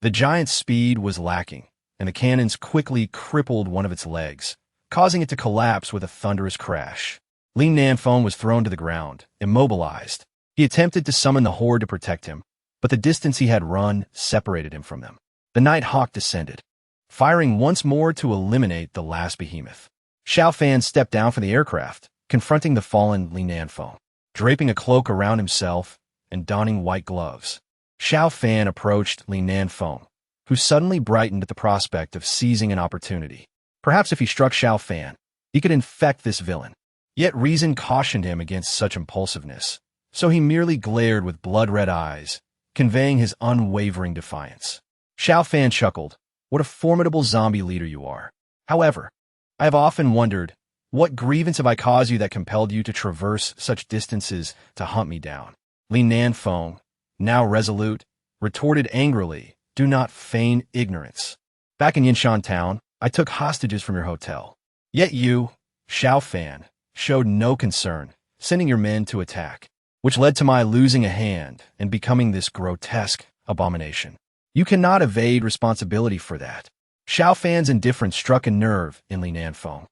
the giant's speed was lacking, and the cannons quickly crippled one of its legs, causing it to collapse with a thunderous crash. Li Nanfeng was thrown to the ground, immobilized. He attempted to summon the horde to protect him, but the distance he had run separated him from them. The Nighthawk descended, firing once more to eliminate the last behemoth. Xiao Fan stepped down from the aircraft, confronting the fallen Li Nanfeng. Draping a cloak around himself and donning white gloves, Xiao Fan approached Li Nanfeng, who suddenly brightened at the prospect of seizing an opportunity. Perhaps if he struck Xiao Fan, he could infect this villain. Yet reason cautioned him against such impulsiveness, so he merely glared with blood-red eyes, conveying his unwavering defiance. Xiao Fan chuckled. "What a formidable zombie leader you are. However, I have often wondered, what grievance have I caused you that compelled you to traverse such distances to hunt me down?" Li Nanfeng, now resolute, retorted angrily, "Do not feign ignorance. Back in Yinshan town, I took hostages from your hotel. Yet you, Xiao Fan, showed no concern, sending your men to attack. which led to my losing a hand and becoming this grotesque abomination. You cannot evade responsibility for that. Xiao Fan's indifference struck a nerve in Li Nanfeng,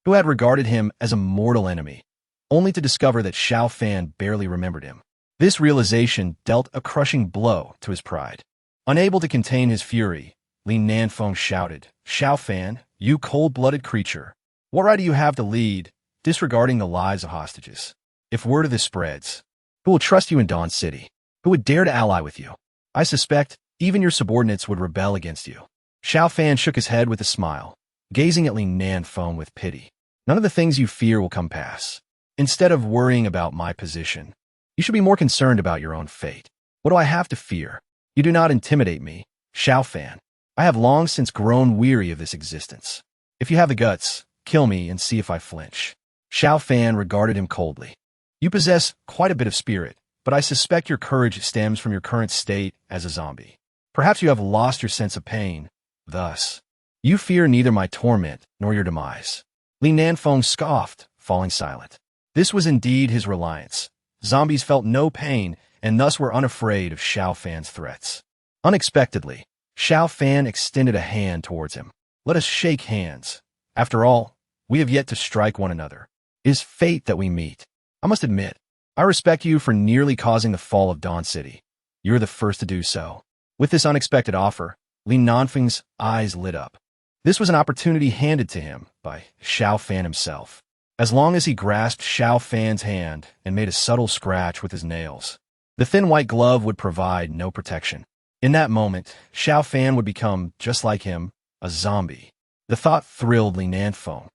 who had regarded him as a mortal enemy, only to discover that Xiao Fan barely remembered him. This realization dealt a crushing blow to his pride. Unable to contain his fury, Li Nanfeng shouted, "Xiao Fan, you cold-blooded creature, what right do you have to lead, disregarding the lives of hostages? If word of this spreads, who will trust you in Dawn City? Who would dare to ally with you? I suspect even your subordinates would rebel against you." Xiao Fan shook his head with a smile, gazing at Li Nanfeng with pity. "None of the things you fear will come pass. Instead of worrying about my position, you should be more concerned about your own fate. What do I have to fear? You do not intimidate me, Xiao Fan. I have long since grown weary of this existence. If you have the guts, kill me and see if I flinch." Xiao Fan regarded him coldly. "You possess quite a bit of spirit, but I suspect your courage stems from your current state as a zombie. Perhaps you have lost your sense of pain. Thus, you fear neither my torment nor your demise." Li Nanfeng scoffed, falling silent. This was indeed his reliance. Zombies felt no pain and thus were unafraid of Xiao Fan's threats. Unexpectedly, Xiao Fan extended a hand towards him. "Let us shake hands. After all, we have yet to strike one another. It is fate that we meet. I must admit, I respect you for nearly causing the fall of Dawn City. You are the first to do so." With this unexpected offer, Li Nanfeng's eyes lit up. This was an opportunity handed to him by Xiao Fan himself. As long as he grasped Xiao Fan's hand and made a subtle scratch with his nails, the thin white glove would provide no protection. In that moment, Xiao Fan would become, just like him, a zombie. The thought thrilled Li Nanfeng,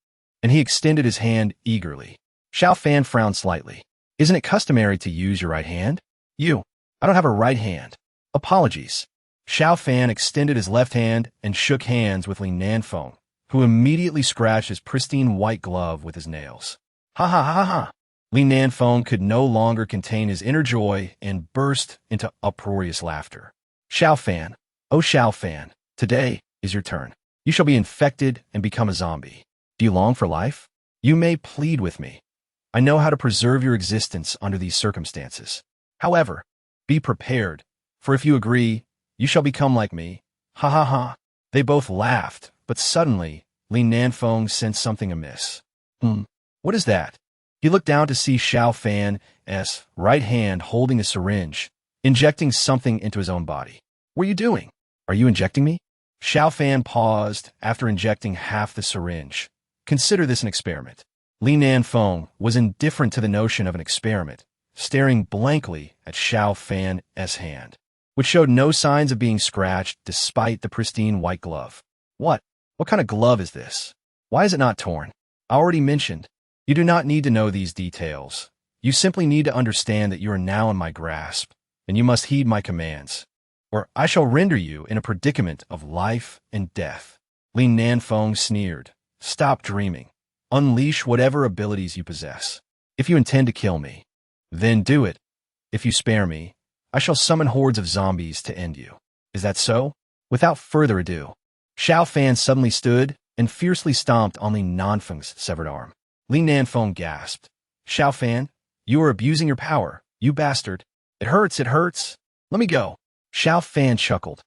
and he extended his hand eagerly. Xiao Fan frowned slightly. "Isn't it customary to use your right hand?" I don't have a right hand. Apologies." Xiao Fan extended his left hand and shook hands with Li Nanfeng, who immediately scratched his pristine white glove with his nails. "Ha ha ha ha!" Li Nanfeng could no longer contain his inner joy and burst into uproarious laughter. "Xiao Fan, oh Xiao Fan, today is your turn. You shall be infected and become a zombie. Do you long for life? You may plead with me. I know how to preserve your existence under these circumstances. However, be prepared, for if you agree, you shall become like me. Ha ha ha." They both laughed, but suddenly, Li Nanfeng sensed something amiss. What is that?" He looked down to see Xiao Fan's right hand holding a syringe, injecting something into his own body. "What are you doing? Are you injecting me?" Xiao Fan paused after injecting half the syringe. "Consider this an experiment." Li Nanfeng was indifferent to the notion of an experiment, staring blankly at Xiao Fan's hand, which showed no signs of being scratched despite the pristine white glove. What kind of glove is this? Why is it not torn?" "I already mentioned, you do not need to know these details. You simply need to understand that you are now in my grasp, and you must heed my commands, or I shall render you in a predicament of life and death." Li Nanfeng sneered. "Stop dreaming. Unleash whatever abilities you possess. If you intend to kill me, then do it. If you spare me, I shall summon hordes of zombies to end you. Is that so?" Without further ado, Xiao Fan suddenly stood and fiercely stomped on Li Nanfeng's severed arm. Li Nanfeng gasped. "Xiao Fan, you are abusing your power, you bastard. It hurts, it hurts. Let me go." Xiao Fan chuckled.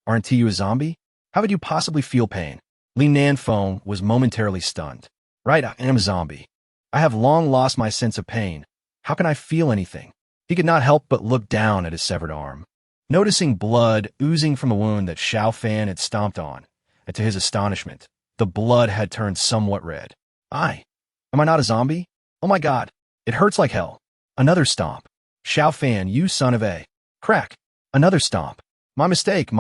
"Aren't you a zombie? How could you possibly feel pain?" Li Nanfeng was momentarily stunned. "Right, I am a zombie. I have long lost my sense of pain. How can I feel anything?" He could not help but look down at his severed arm, noticing blood oozing from the wound that Xiao Fan had stomped on, and to his astonishment, the blood had turned somewhat red. Am I not a zombie? Oh my god, it hurts like hell." Another stomp. "Xiao Fan, you son of a..." Crack. Another stomp. My mistake.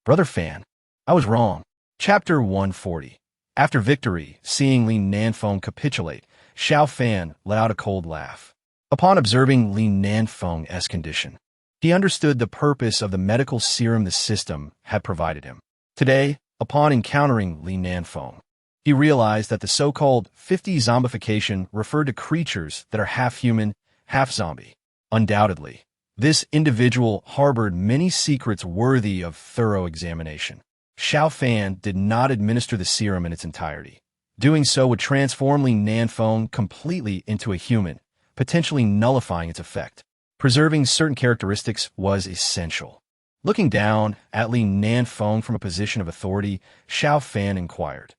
Brother Fan, I was wrong." Chapter 140. After victory, seeing Li Nanfeng capitulate, Xiao Fan let out a cold laugh. Upon observing Li Nanfeng's condition, he understood the purpose of the medical serum the system had provided him. Today, upon encountering Li Nanfeng, he realized that the so-called 50 zombification referred to creatures that are half human, half zombie. Undoubtedly, this individual harbored many secrets worthy of thorough examination. Xiao Fan did not administer the serum in its entirety. Doing so would transform Li Nanfeng completely into a human, potentially nullifying its effect. Preserving certain characteristics was essential. Looking down at Li Nanfeng from a position of authority, Xiao Fan inquired,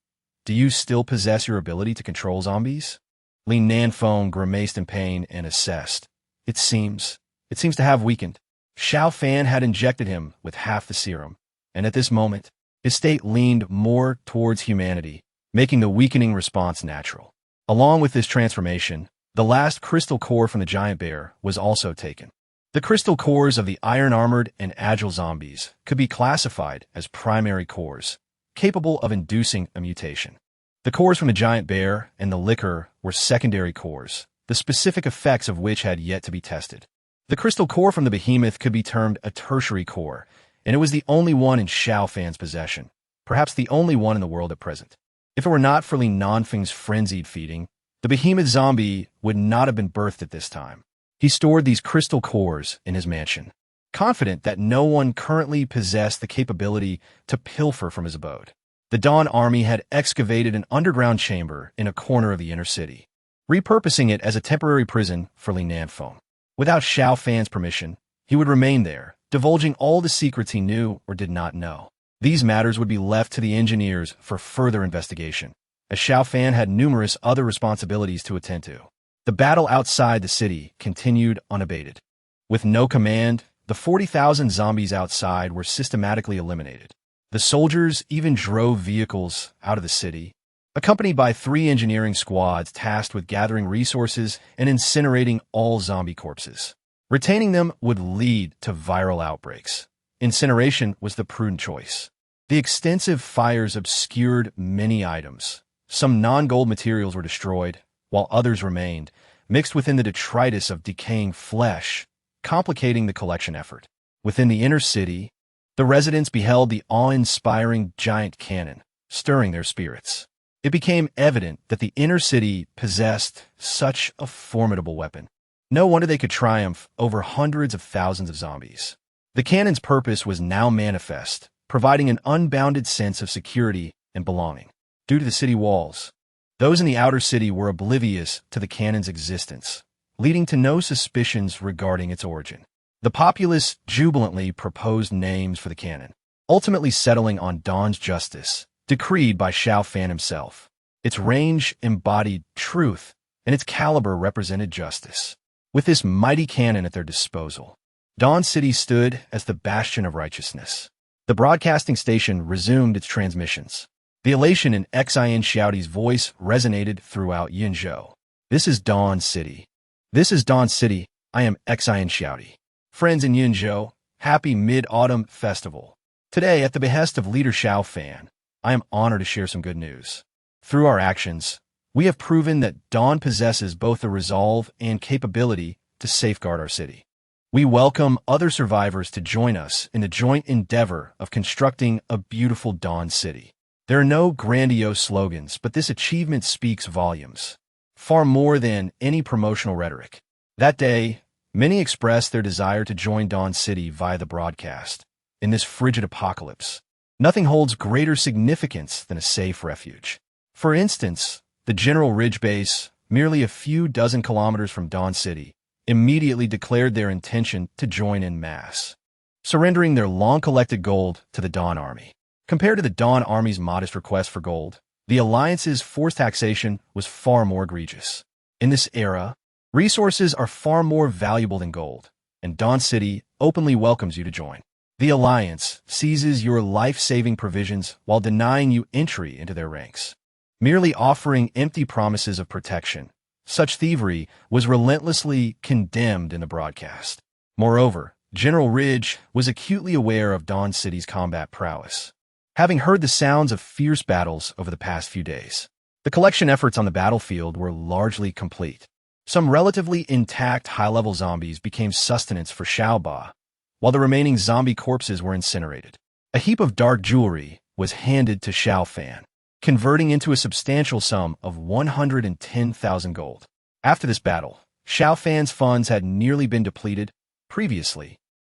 "Do you still possess your ability to control zombies?" Li Nanfeng grimaced in pain and assessed. It seems to have weakened. Xiao Fan had injected him with half the serum, and at this moment, his state leaned more towards humanity, making the weakening response natural. Along with this transformation, the last crystal core from the giant bear was also taken. The crystal cores of the iron-armored and agile zombies could be classified as primary cores, capable of inducing a mutation. The cores from the giant bear and the liquor were secondary cores, the specific effects of which had yet to be tested. The crystal core from the behemoth could be termed a tertiary core, and it was the only one in Xiao Fan's possession, perhaps the only one in the world at present. If it were not for Li Nanfeng's frenzied feeding, the behemoth zombie would not have been birthed at this time. He stored these crystal cores in his mansion, confident that no one currently possessed the capability to pilfer from his abode. The Dawn Army had excavated an underground chamber in a corner of the inner city, repurposing it as a temporary prison for Li Nanfeng. Without Xiao Fan's permission, he would remain there, divulging all the secrets he knew or did not know. These matters would be left to the engineers for further investigation, as Xiao Fan had numerous other responsibilities to attend to. The battle outside the city continued unabated. With no command, the 40,000 zombies outside were systematically eliminated. The soldiers even drove vehicles out of the city, accompanied by 3 engineering squads tasked with gathering resources and incinerating all zombie corpses. Retaining them would lead to viral outbreaks. Incineration was the prudent choice. The extensive fires obscured many items. Some non-gold materials were destroyed, while others remained, mixed within the detritus of decaying flesh, complicating the collection effort. Within the inner city, the residents beheld the awe-inspiring giant cannon, stirring their spirits. It became evident that the inner city possessed such a formidable weapon. No wonder they could triumph over hundreds of thousands of zombies. The cannon's purpose was now manifest, providing an unbounded sense of security and belonging. Due to the city walls, those in the outer city were oblivious to the cannon's existence, leading to no suspicions regarding its origin. The populace jubilantly proposed names for the cannon, ultimately settling on Dawn's Justice, decreed by Xiao Fan himself. Its range embodied truth, and its caliber represented justice. With this mighty cannon at their disposal, Dawn City stood as the bastion of righteousness. The broadcasting station resumed its transmissions. The elation in Xin Xiaoti's voice resonated throughout Yinzhou. "This is Dawn City. This is Dawn City. I am Xin Xiaoti. Friends in Yinzhou, happy Mid-Autumn Festival. Today, at the behest of leader Xiao Fan, I am honored to share some good news. Through our actions, we have proven that Dawn possesses both the resolve and capability to safeguard our city. We welcome other survivors to join us in the joint endeavor of constructing a beautiful Dawn City. There are no grandiose slogans, but this achievement speaks volumes, far more than any promotional rhetoric." That day, many expressed their desire to join Dawn City via the broadcast. In this frigid apocalypse, nothing holds greater significance than a safe refuge. For instance, the General Ridge Base, merely a few dozen kilometers from Dawn City, immediately declared their intention to join en masse, surrendering their long-collected gold to the Dawn Army. Compared to the Dawn Army's modest request for gold, the Alliance's forced taxation was far more egregious. In this era, resources are far more valuable than gold, and Dawn City openly welcomes you to join. The Alliance seizes your life-saving provisions while denying you entry into their ranks, merely offering empty promises of protection. Such thievery was relentlessly condemned in the broadcast. Moreover, General Ridge was acutely aware of Dawn City's combat prowess, having heard the sounds of fierce battles over the past few days. The collection efforts on the battlefield were largely complete. Some relatively intact high-level zombies became sustenance for Xiaoba, while the remaining zombie corpses were incinerated. A heap of dark jewelry was handed to Xiao Fan, converting into a substantial sum of 110,000 gold. After this battle, Xiao Fan's funds had nearly been depleted. Previously,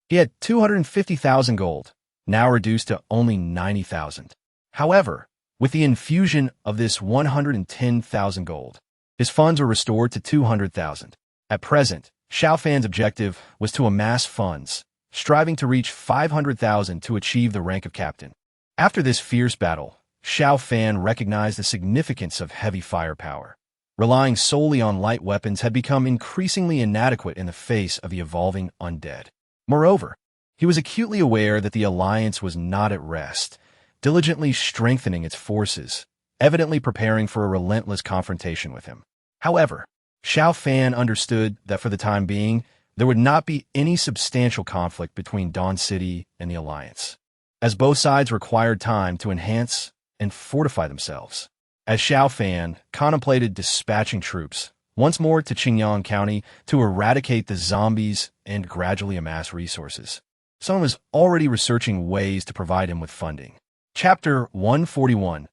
he had 250,000 gold, now reduced to only 90,000. However, with the infusion of this 110,000 gold, his funds were restored to 200,000. At present, Xiao Fan's objective was to amass funds, striving to reach 500,000 to achieve the rank of captain. After this fierce battle, Xiao Fan recognized the significance of heavy firepower. Relying solely on light weapons had become increasingly inadequate in the face of the evolving undead. Moreover, he was acutely aware that the alliance was not at rest, diligently strengthening its forces, evidently preparing for a relentless confrontation with him. However, Xiao Fan understood that for the time being, there would not be any substantial conflict between Dawn City and the alliance, as both sides required time to enhance and fortify themselves. As Xiao Fan contemplated dispatching troops once more to Qingyang County to eradicate the zombies and gradually amass resources, someone was already researching ways to provide him with funding. Chapter 141.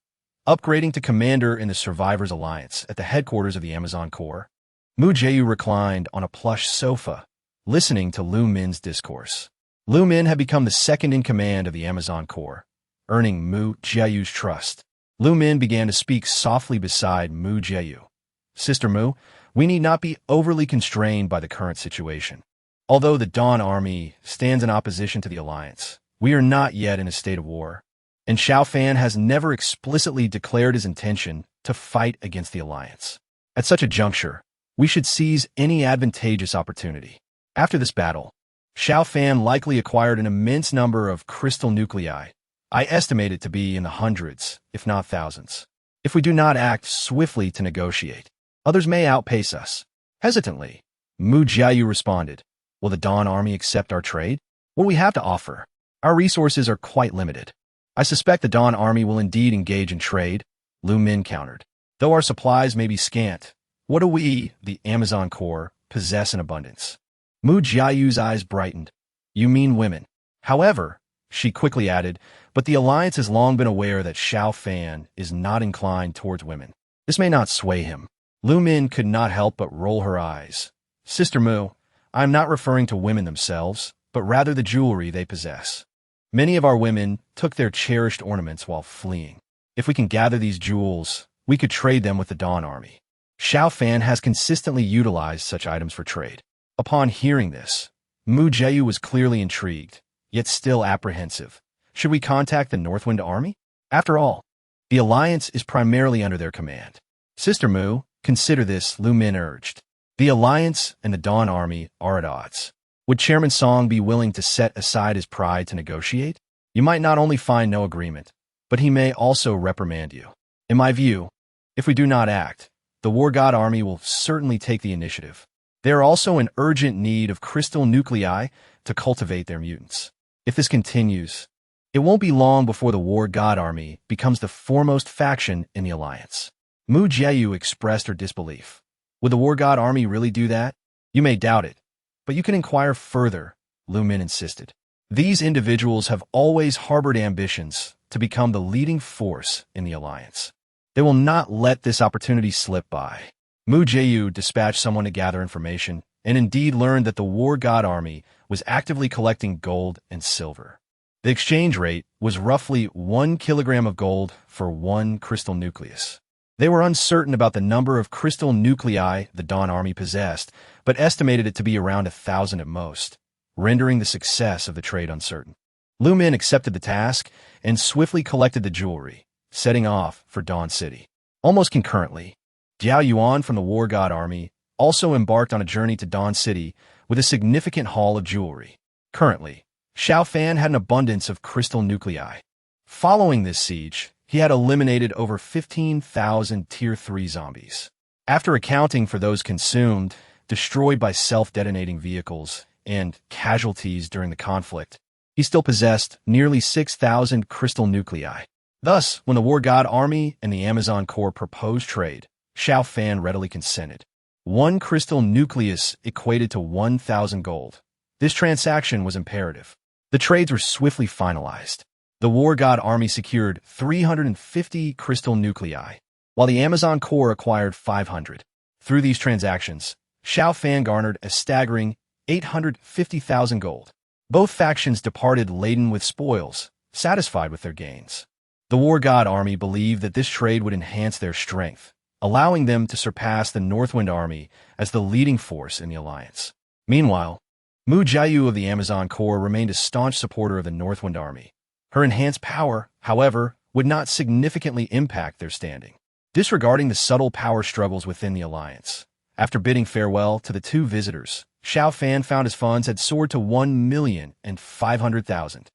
Upgrading to Commander in the Survivors Alliance at the headquarters of the Amazon Corps. Mu Jieyu reclined on a plush sofa, listening to Lu Min's discourse. Lu Min had become the second in command of the Amazon Corps, earning Mu Jieyu's trust. Lu Min began to speak softly beside Mu Jieyu. Sister Mu, we need not be overly constrained by the current situation. Although the Dawn Army stands in opposition to the Alliance, we are not yet in a state of war, and Xiao Fan has never explicitly declared his intention to fight against the Alliance. At such a juncture, we should seize any advantageous opportunity. After this battle, Xiao Fan likely acquired an immense number of crystal nuclei. I estimate it to be in the hundreds, if not thousands. If we do not act swiftly to negotiate, others may outpace us. Hesitantly, Mu Jieyu responded, will the Dawn Army accept our trade? What do we have to offer? Our resources are quite limited. I suspect the Dawn Army will indeed engage in trade, Lu Min countered. Though our supplies may be scant, what do we, the Amazon Corps, possess in abundance? Mu Jieyu's eyes brightened. You mean women. However, she quickly added, but the Alliance has long been aware that Xiao Fan is not inclined towards women. This may not sway him. Lu Min could not help but roll her eyes. Sister Mu, I am not referring to women themselves, but rather the jewelry they possess. Many of our women took their cherished ornaments while fleeing. If we can gather these jewels, we could trade them with the Dawn Army. Xiao Fan has consistently utilized such items for trade. Upon hearing this, Mu Jieyu was clearly intrigued, yet still apprehensive. Should we contact the Northwind Army? After all, the Alliance is primarily under their command. Sister Mu, consider this, Lu Min urged. The Alliance and the Dawn Army are at odds. Would Chairman Song be willing to set aside his pride to negotiate? You might not only find no agreement, but he may also reprimand you. In my view, if we do not act, the War God Army will certainly take the initiative. They are also in urgent need of crystal nuclei to cultivate their mutants. If this continues, it won't be long before the War God Army becomes the foremost faction in the Alliance. Mu Jieyu expressed her disbelief. Would the War God Army really do that? You may doubt it, but you can inquire further, Lu Min insisted. These individuals have always harbored ambitions to become the leading force in the Alliance. They will not let this opportunity slip by. Mu Jieyu dispatched someone to gather information, and indeed learned that the War God Army was actively collecting gold and silver. The exchange rate was roughly 1 kilogram of gold for 1 crystal nucleus. They were uncertain about the number of crystal nuclei the Dawn Army possessed, but estimated it to be around 1,000 at most, rendering the success of the trade uncertain. Lu Min accepted the task and swiftly collected the jewelry, setting off for Dawn City. Almost concurrently, Jiao Yuan from the War God Army also embarked on a journey to Dawn City with a significant haul of jewelry. Currently, Xiao Fan had an abundance of crystal nuclei. Following this siege, he had eliminated over 15,000 Tier 3 zombies. After accounting for those consumed, destroyed by self-detonating vehicles, and casualties during the conflict, he still possessed nearly 6,000 crystal nuclei. Thus, when the War God Army and the Amazon Corps proposed trade, Xiao Fan readily consented. 1 crystal nucleus equated to 1,000 gold. This transaction was imperative. The trades were swiftly finalized. The War God Army secured 350 crystal nuclei, while the Amazon Corps acquired 500. Through these transactions, Xiao Fan garnered a staggering 850,000 gold. Both factions departed laden with spoils, satisfied with their gains. The War God Army believed that this trade would enhance their strength, allowing them to surpass the Northwind Army as the leading force in the alliance. Meanwhile, Mu Jiayu of the Amazon Corps remained a staunch supporter of the Northwind Army. Her enhanced power, however, would not significantly impact their standing. Disregarding the subtle power struggles within the alliance, after bidding farewell to the two visitors, Xiao Fan found his funds had soared to 1,500,000.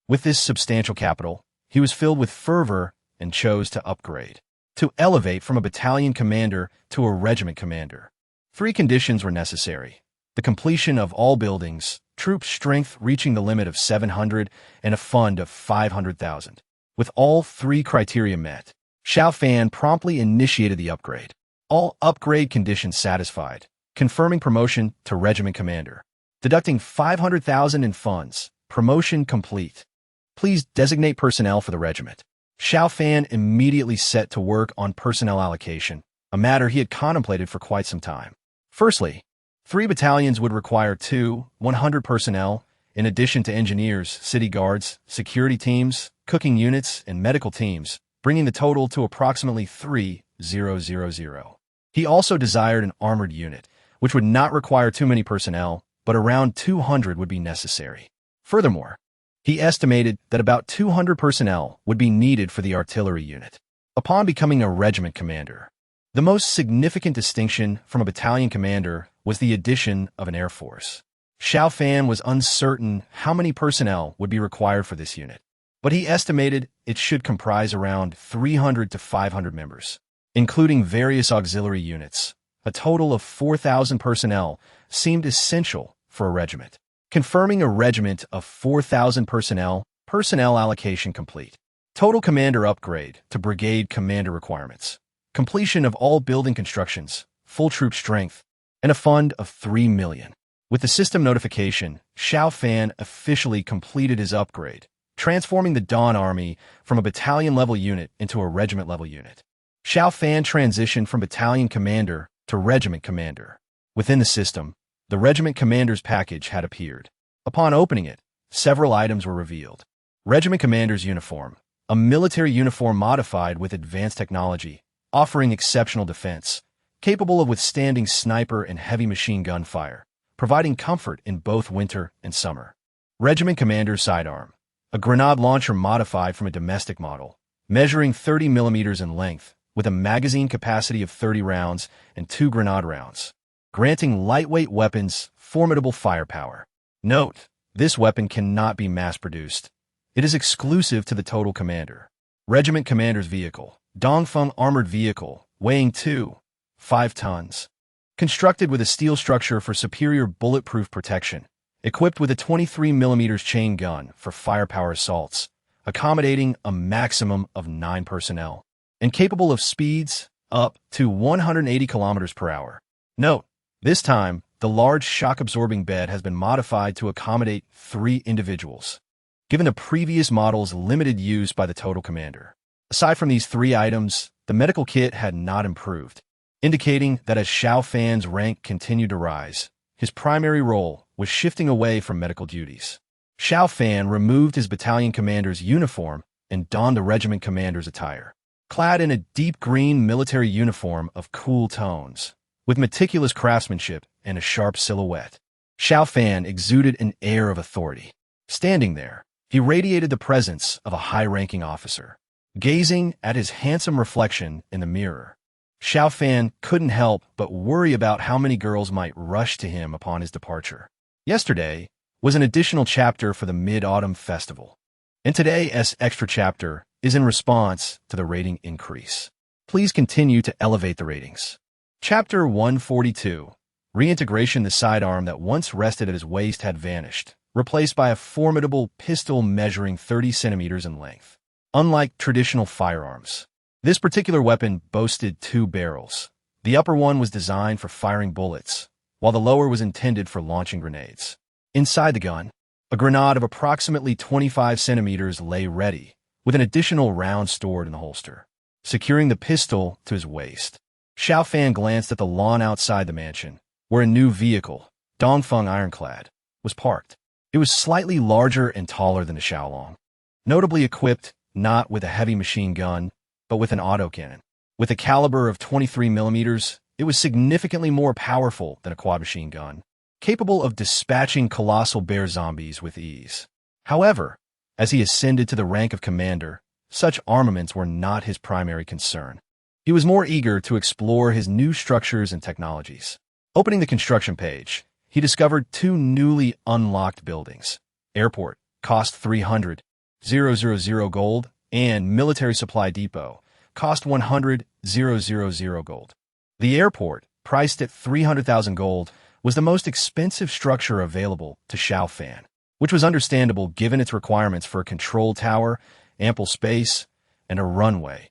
With this substantial capital, he was filled with fervor and chose to upgrade, to elevate from a battalion commander to a regiment commander. 3 conditions were necessary: the completion of all buildings, troop strength reaching the limit of 700, and a fund of 500,000. With all 3 criteria met, Xiao Fan promptly initiated the upgrade. All upgrade conditions satisfied, confirming promotion to regiment commander. Deducting 500,000 in funds, promotion complete. Please designate personnel for the regiment. Xiao Fan immediately set to work on personnel allocation, a matter he had contemplated for quite some time. Firstly, 3 battalions would require 100 personnel, in addition to engineers, city guards, security teams, cooking units, and medical teams, bringing the total to approximately 3,000. He also desired an armored unit, which would not require too many personnel, but around 200 would be necessary. Furthermore, he estimated that about 200 personnel would be needed for the artillery unit. Upon becoming a regiment commander, the most significant distinction from a battalion commander was the addition of an air force. Xiao Fan was uncertain how many personnel would be required for this unit, but he estimated it should comprise around 300 to 500 members, including various auxiliary units. A total of 4,000 personnel seemed essential for a regiment. Confirming a regiment of 4,000 personnel, personnel allocation complete. Total commander upgrade to brigade commander requirements. Completion of all building constructions, full troop strength, and a fund of 3 million. With the system notification, Xiao Fan officially completed his upgrade, transforming the Dawn Army from a battalion-level unit into a regiment-level unit. Xiao Fan transitioned from battalion commander to regiment commander. Within the system, the regiment commander's package had appeared. Upon opening it, several items were revealed. Regiment commander's uniform, a military uniform modified with advanced technology, offering exceptional defense, capable of withstanding sniper and heavy machine gun fire, providing comfort in both winter and summer. Regiment commander's sidearm, a grenade launcher modified from a domestic model, measuring 30 millimeters in length, with a magazine capacity of 30 rounds and 2 grenade rounds, granting lightweight weapons formidable firepower. Note, this weapon cannot be mass-produced. It is exclusive to the total commander. Regiment commander's vehicle, Dongfeng armored vehicle, weighing 5 tons. Constructed with a steel structure for superior bulletproof protection, equipped with a 23 millimeters chain gun for firepower assaults, accommodating a maximum of 9 personnel, and capable of speeds up to 180 kilometers per hour. Note, this time, the large shock-absorbing bed has been modified to accommodate 3 individuals, given the previous model's limited use by the total commander. Aside from these 3 items, the medical kit had not improved, indicating that as Xiao Fan's rank continued to rise, his primary role was shifting away from medical duties. Xiao Fan removed his battalion commander's uniform and donned the regiment commander's attire. Clad in a deep green military uniform of cool tones, with meticulous craftsmanship and a sharp silhouette, Xiao Fan exuded an air of authority. Standing there, he radiated the presence of a high-ranking officer. Gazing at his handsome reflection in the mirror, Xiao Fan couldn't help but worry about how many girls might rush to him upon his departure. Yesterday was an additional chapter for the Mid-Autumn Festival, and today's extra chapter is in response to the rating increase. Please continue to elevate the ratings. Chapter 142. Reintegration. The sidearm that once rested at his waist had vanished, replaced by a formidable pistol measuring 30 centimeters in length. Unlike traditional firearms, this particular weapon boasted 2 barrels. The upper one was designed for firing bullets, while the lower was intended for launching grenades. Inside the gun, a grenade of approximately 25 centimeters lay ready, with an additional round stored in the holster. Securing the pistol to his waist, Xiao Fan glanced at the lawn outside the mansion, where a new vehicle, Dongfeng Ironclad, was parked. It was slightly larger and taller than the Xiaolong, notably equipped not with a heavy machine gun, but with an autocannon. With a caliber of 23 millimeters, it was significantly more powerful than a quad machine gun, capable of dispatching colossal bear zombies with ease. However, as he ascended to the rank of commander, such armaments were not his primary concern. He was more eager to explore his new structures and technologies. Opening the construction page, he discovered two newly unlocked buildings. Airport, cost 300,000 gold, and military supply depot, cost 100,000 gold. The airport, priced at 300,000 gold, was the most expensive structure available to Xiao Fan, which was understandable given its requirements for a control tower, ample space, and a runway.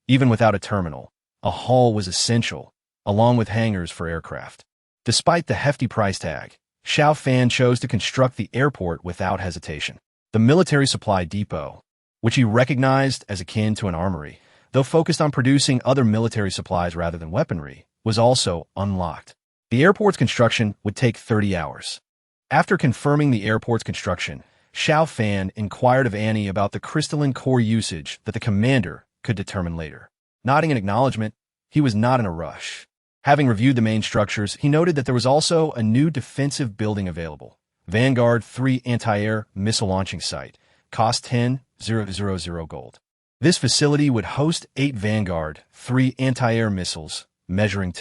Even without a terminal, a hall was essential, along with hangars for aircraft. Despite the hefty price tag, Xiao Fan chose to construct the airport without hesitation. The military supply depot, which he recognized as akin to an armory, though focused on producing other military supplies rather than weaponry, was also unlocked. The airport's construction would take 30 hours. After confirming the airport's construction, Xiao Fan inquired of Annie about the crystalline core usage that the commander could determine later. Nodding in acknowledgement, he was not in a rush. Having reviewed the main structures, he noted that there was also a new defensive building available. Vanguard 3 anti-air missile launching site, cost 10,000 gold. This facility would host 8 Vanguard 3 anti-air missiles, measuring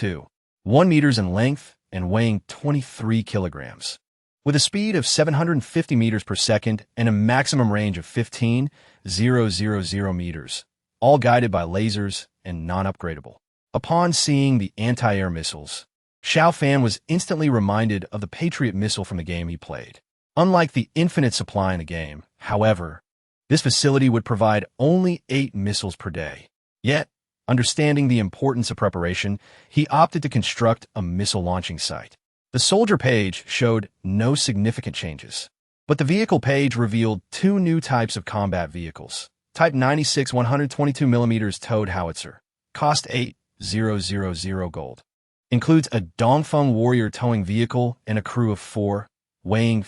1 meters in length and weighing 23 kilograms. With a speed of 750 meters per second and a maximum range of 15,000 meters, all guided by lasers and non-upgradable. Upon seeing the anti-air missiles, Xiao Fan was instantly reminded of the Patriot missile from the game he played. Unlike the infinite supply in the game, however, this facility would provide only 8 missiles per day. Yet, understanding the importance of preparation, he opted to construct a missile launching site. The soldier page showed no significant changes, but the vehicle page revealed 2 new types of combat vehicles. Type 96 122mm towed howitzer, cost 8,000 gold. Includes a Dongfeng warrior towing vehicle and a crew of 4, weighing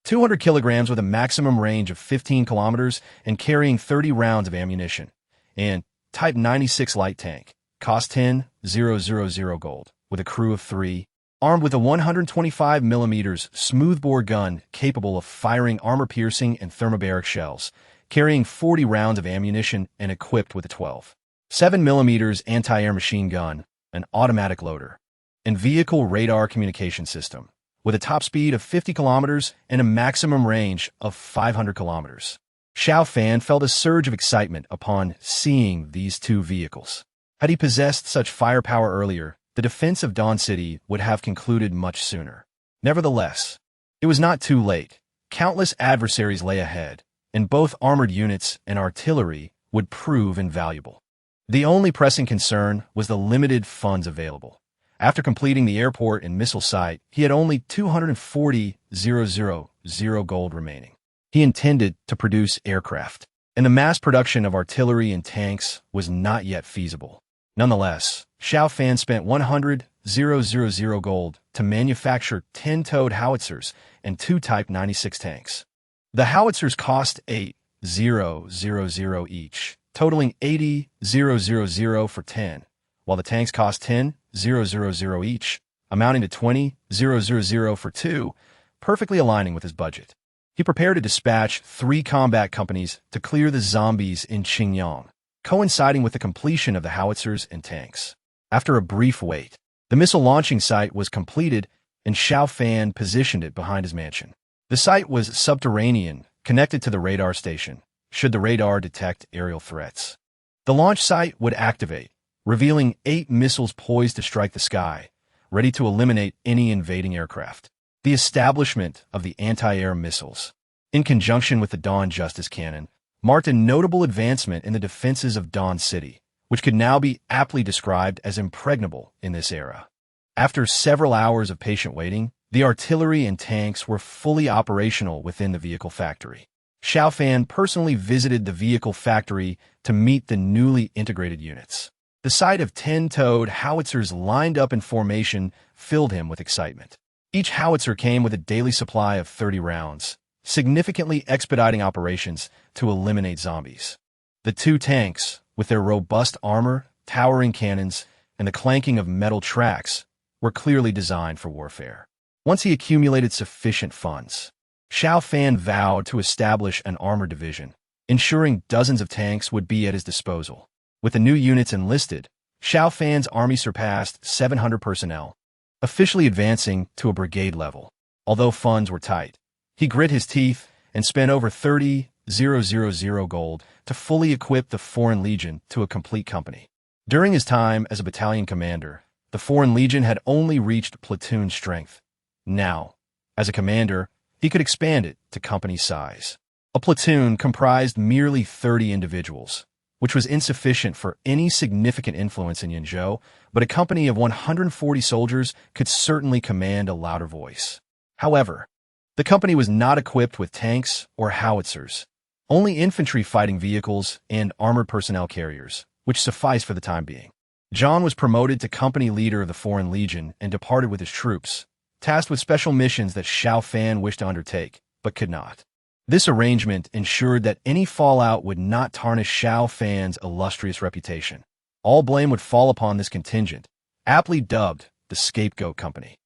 200 kilograms with a maximum range of 15 kilometers and carrying 30 rounds of ammunition. And Type 96 light tank, cost 10,000 gold, with a crew of 3, armed with a 125mm smoothbore gun capable of firing armor-piercing and thermobaric shells, carrying 40 rounds of ammunition and equipped with a 12.7mm anti-air machine gun, an automatic loader, and vehicle radar communication system, with a top speed of 50 kilometers and a maximum range of 500 kilometers. Xiao Fan felt a surge of excitement upon seeing these 2 vehicles. Had he possessed such firepower earlier, the defense of Dawn City would have concluded much sooner. Nevertheless, it was not too late. Countless adversaries lay ahead, and both armored units and artillery would prove invaluable. The only pressing concern was the limited funds available. After completing the airport and missile site, he had only 240,000 gold remaining. He intended to produce aircraft, and the mass production of artillery and tanks was not yet feasible. Nonetheless, Xiao Fan spent 100,000 gold to manufacture 10 towed howitzers and 2 Type 96 tanks. The howitzers cost 8,000 each, totaling 80,000 for 10, while the tanks cost 10,000 each, amounting to 20,000 for 2, perfectly aligning with his budget. He prepared to dispatch 3 combat companies to clear the zombies in Qingyang, coinciding with the completion of the howitzers and tanks. After a brief wait, the missile launching site was completed and Xiao Fan positioned it behind his mansion. The site was subterranean, connected to the radar station, should the radar detect aerial threats. The launch site would activate, revealing 8 missiles poised to strike the sky, ready to eliminate any invading aircraft. The establishment of the anti-air missiles, in conjunction with the Dawn Justice Cannon, marked a notable advancement in the defenses of Dawn City, which could now be aptly described as impregnable in this era. After several hours of patient waiting, the artillery and tanks were fully operational within the vehicle factory. Xiao Fan personally visited the vehicle factory to meet the newly integrated units. The sight of 10 towed howitzers lined up in formation filled him with excitement. Each howitzer came with a daily supply of 30 rounds, significantly expediting operations to eliminate zombies. The 2 tanks, with their robust armor, towering cannons, and the clanking of metal tracks were clearly designed for warfare. Once he accumulated sufficient funds, Xiao Fan vowed to establish an armored division, ensuring dozens of tanks would be at his disposal. With the new units enlisted, Xiao Fan's army surpassed 700 personnel, officially advancing to a brigade level. Although funds were tight, he grit his teeth and spent over 30,000 gold to fully equip the Foreign Legion to a complete company. During his time as a battalion commander, the Foreign Legion had only reached platoon strength. Now, as a commander, he could expand it to company size. A platoon comprised merely 30 individuals, which was insufficient for any significant influence in Yunzhou, but a company of 140 soldiers could certainly command a louder voice. However, the company was not equipped with tanks or howitzers, only infantry fighting vehicles and armored personnel carriers, which sufficed for the time being. John was promoted to company leader of the Foreign Legion and departed with his troops, tasked with special missions that Xiao Fan wished to undertake, but could not. This arrangement ensured that any fallout would not tarnish Xiao Fan's illustrious reputation. All blame would fall upon this contingent, aptly dubbed the Scapegoat Company.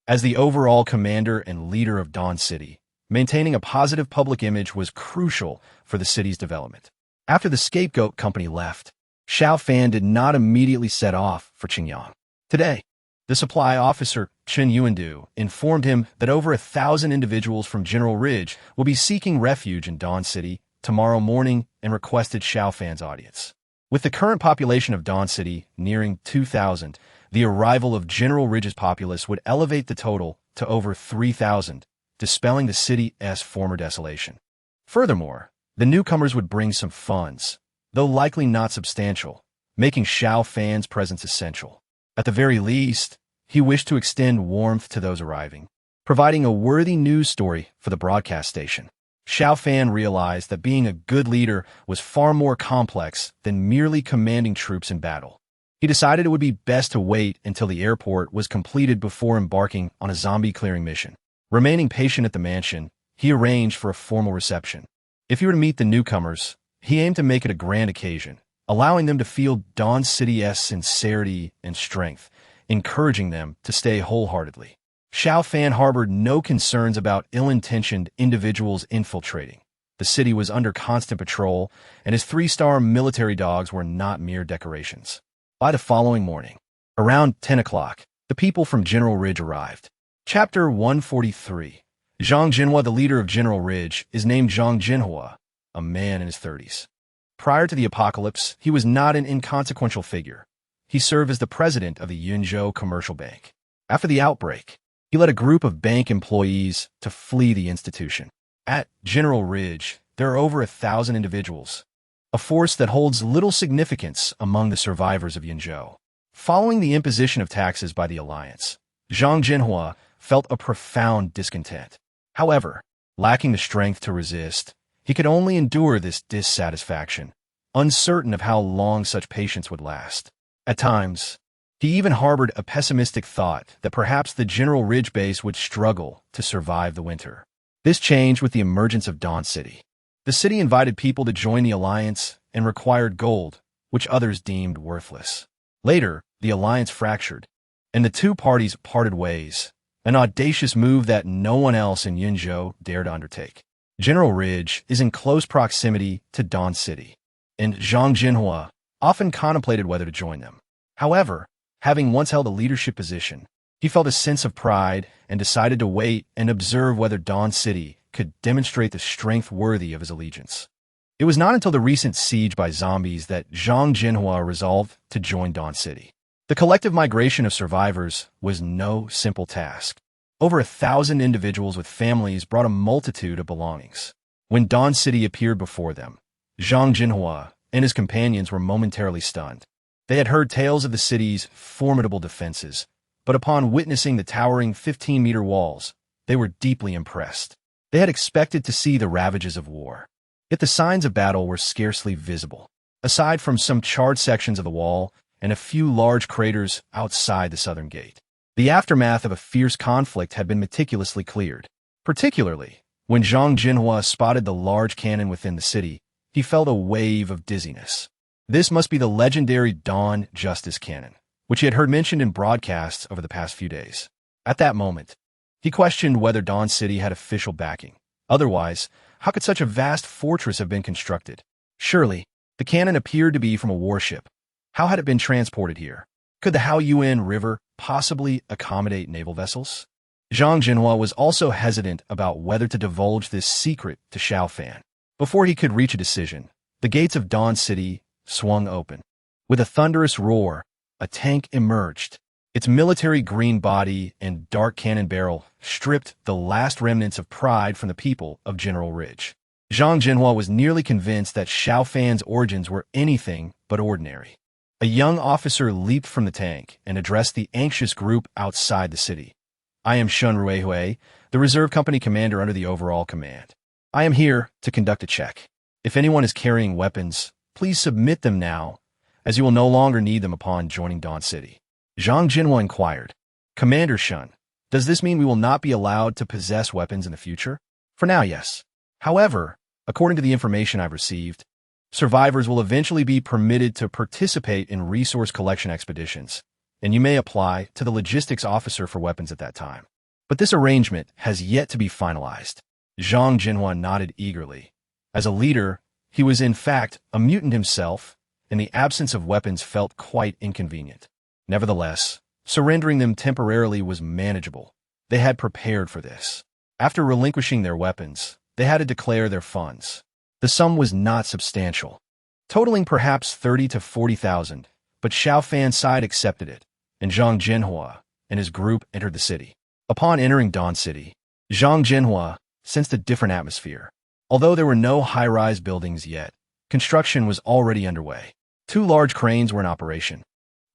As the overall commander and leader of Dawn City, maintaining a positive public image was crucial for the city's development. After the Scapegoat Company left, Xiao Fan did not immediately set off for Qingyang. Today, the supply officer, Chen Yuandu, informed him that over 1,000 individuals from General Ridge will be seeking refuge in Dawn City tomorrow morning and requested Xiao Fan's audience. With the current population of Dawn City nearing 2,000, the arrival of General Ridge's populace would elevate the total to over 3,000, dispelling the city's former desolation. Furthermore, the newcomers would bring some funds, though likely not substantial, making Xiao Fan's presence essential. At the very least, he wished to extend warmth to those arriving, providing a worthy news story for the broadcast station. Xiao Fan realized that being a good leader was far more complex than merely commanding troops in battle. He decided it would be best to wait until the airport was completed before embarking on a zombie-clearing mission. Remaining patient at the mansion, he arranged for a formal reception. If he were to meet the newcomers, he aimed to make it a grand occasion, allowing them to feel Dawn City's sincerity and strength, encouraging them to stay wholeheartedly. Xiao Fan harbored no concerns about ill-intentioned individuals infiltrating. The city was under constant patrol, and his 3-star military dogs were not mere decorations. By the following morning, around 10 o'clock, the people from General Ridge arrived. Chapter 143. Zhang Jinhua, the leader of General Ridge, is named Zhang Jinhua, a man in his 30s. Prior to the apocalypse, he was not an inconsequential figure. He served as the president of the Yunzhou Commercial Bank. After the outbreak, he led a group of bank employees to flee the institution. At General Ridge, there are over 1,000 individuals, a force that holds little significance among the survivors of Yunzhou. Following the imposition of taxes by the Alliance, Zhang Jinhua felt a profound discontent. However, lacking the strength to resist, he could only endure this dissatisfaction, uncertain of how long such patience would last. At times, he even harbored a pessimistic thought that perhaps the General Ridge base would struggle to survive the winter. This changed with the emergence of Dawn City. The city invited people to join the Alliance and required gold, which others deemed worthless. Later, the Alliance fractured, and the two parties parted ways, an audacious move that no one else in Yunzhou dared undertake. General Ridge is in close proximity to Dawn City, and Zhang Jinhua often contemplated whether to join them. However, having once held a leadership position, he felt a sense of pride and decided to wait and observe whether Dawn City could demonstrate the strength worthy of his allegiance. It was not until the recent siege by zombies that Zhang Jinhua resolved to join Dawn City. The collective migration of survivors was no simple task. Over 1,000 individuals with families brought a multitude of belongings. When Dawn City appeared before them, Zhang Jinhua and his companions were momentarily stunned. They had heard tales of the city's formidable defenses, but upon witnessing the towering 15-meter walls, they were deeply impressed. They had expected to see the ravages of war, yet the signs of battle were scarcely visible, aside from some charred sections of the wall and a few large craters outside the southern gate. The aftermath of a fierce conflict had been meticulously cleared. Particularly, when Zhang Jinhua spotted the large cannon within the city, he felt a wave of dizziness. This must be the legendary Dawn Justice Cannon, which he had heard mentioned in broadcasts over the past few days. At that moment, he questioned whether Dawn City had official backing. Otherwise, how could such a vast fortress have been constructed? Surely, the cannon appeared to be from a warship. How had it been transported here? Could the Haoyuan River possibly accommodate naval vessels? Zhang Jinhua was also hesitant about whether to divulge this secret to Xiao Fan. Before he could reach a decision, the gates of Dawn City swung open. With a thunderous roar, a tank emerged. Its military green body and dark cannon barrel stripped the last remnants of pride from the people of General Ridge. Zhang Jinhua was nearly convinced that Xiao Fan's origins were anything but ordinary. A young officer leaped from the tank and addressed the anxious group outside the city. I am Shun Ruihui, the reserve company commander under the overall command. I am here to conduct a check. If anyone is carrying weapons, please submit them now, as you will no longer need them upon joining Dawn City. Zhang Jinhua inquired, Commander Shun, does this mean we will not be allowed to possess weapons in the future? For now, yes. However, according to the information I've received, survivors will eventually be permitted to participate in resource collection expeditions, and you may apply to the logistics officer for weapons at that time. But this arrangement has yet to be finalized. Zhang Jinhua nodded eagerly. As a leader, he was in fact a mutant himself, and the absence of weapons felt quite inconvenient. Nevertheless, surrendering them temporarily was manageable. They had prepared for this. After relinquishing their weapons, they had to declare their funds. The sum was not substantial, totaling perhaps 30 to 40,000, but Xiao Fan's side accepted it, and Zhang Jinhua and his group entered the city. Upon entering Dawn City, Zhang Jinhua sensed a different atmosphere. Although there were no high-rise buildings yet, construction was already underway. 2 large cranes were in operation,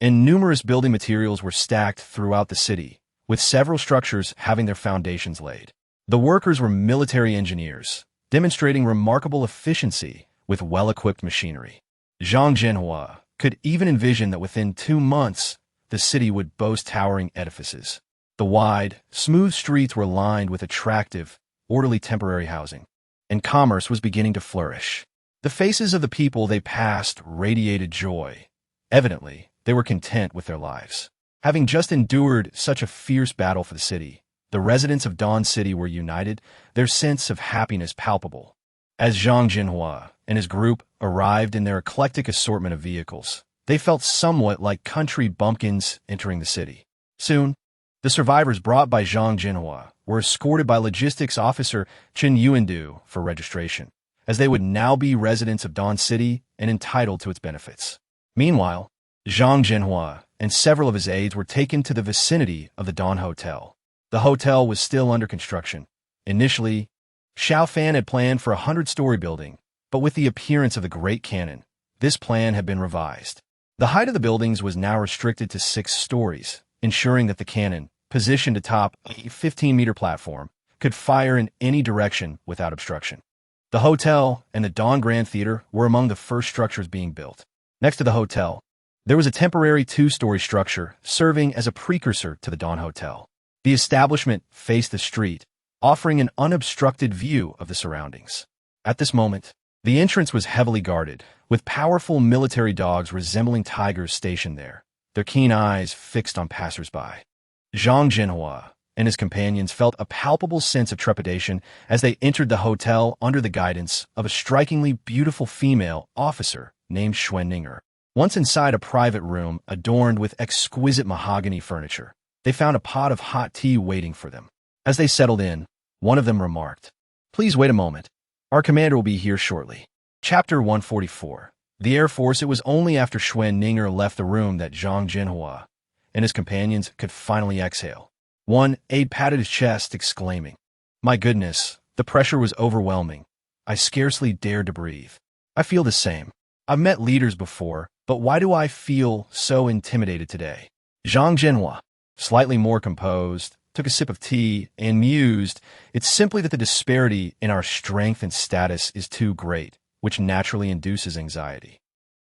and numerous building materials were stacked throughout the city, with several structures having their foundations laid. The workers were military engineers, demonstrating remarkable efficiency with well-equipped machinery. Zhang Jinhua could even envision that within 2 months, the city would boast towering edifices. The wide, smooth streets were lined with attractive, orderly temporary housing, and commerce was beginning to flourish. The faces of the people they passed radiated joy. Evidently, they were content with their lives. Having just endured such a fierce battle for the city, the residents of Dawn City were united, their sense of happiness palpable. As Zhang Jinhua and his group arrived in their eclectic assortment of vehicles, they felt somewhat like country bumpkins entering the city. Soon, the survivors brought by Zhang Jinhua were escorted by logistics officer Chen Yuandu for registration, as they would now be residents of Dawn City and entitled to its benefits. Meanwhile, Zhang Jinhua and several of his aides were taken to the vicinity of the Dawn Hotel. The hotel was still under construction. Initially, Xiao Fan had planned for a 100-story building, but with the appearance of the Great Cannon, this plan had been revised. The height of the buildings was now restricted to 6 stories, ensuring that the cannon, positioned atop a 15-meter platform, could fire in any direction without obstruction. The hotel and the Dawn Grand Theater were among the first structures being built. Next to the hotel, there was a temporary 2-story structure serving as a precursor to the Dawn Hotel. The establishment faced the street, offering an unobstructed view of the surroundings. At this moment, the entrance was heavily guarded, with powerful military dogs resembling tigers stationed there, their keen eyes fixed on passers-by. Zhang Jinhua and his companions felt a palpable sense of trepidation as they entered the hotel under the guidance of a strikingly beautiful female officer named Xuanninger. Once inside a private room adorned with exquisite mahogany furniture, they found a pot of hot tea waiting for them. As they settled in, one of them remarked, "Please wait a moment. Our commander will be here shortly." Chapter 144. The Air Force. It was only after Xuanninger left the room that Zhang Jinhua and his companions could finally exhale. One aide patted his chest, exclaiming, "My goodness, the pressure was overwhelming. I scarcely dared to breathe." "I feel the same. I've met leaders before, but why do I feel so intimidated today?" Zhang Jinhua, slightly more composed, took a sip of tea and mused, "It's simply that the disparity in our strength and status is too great, which naturally induces anxiety."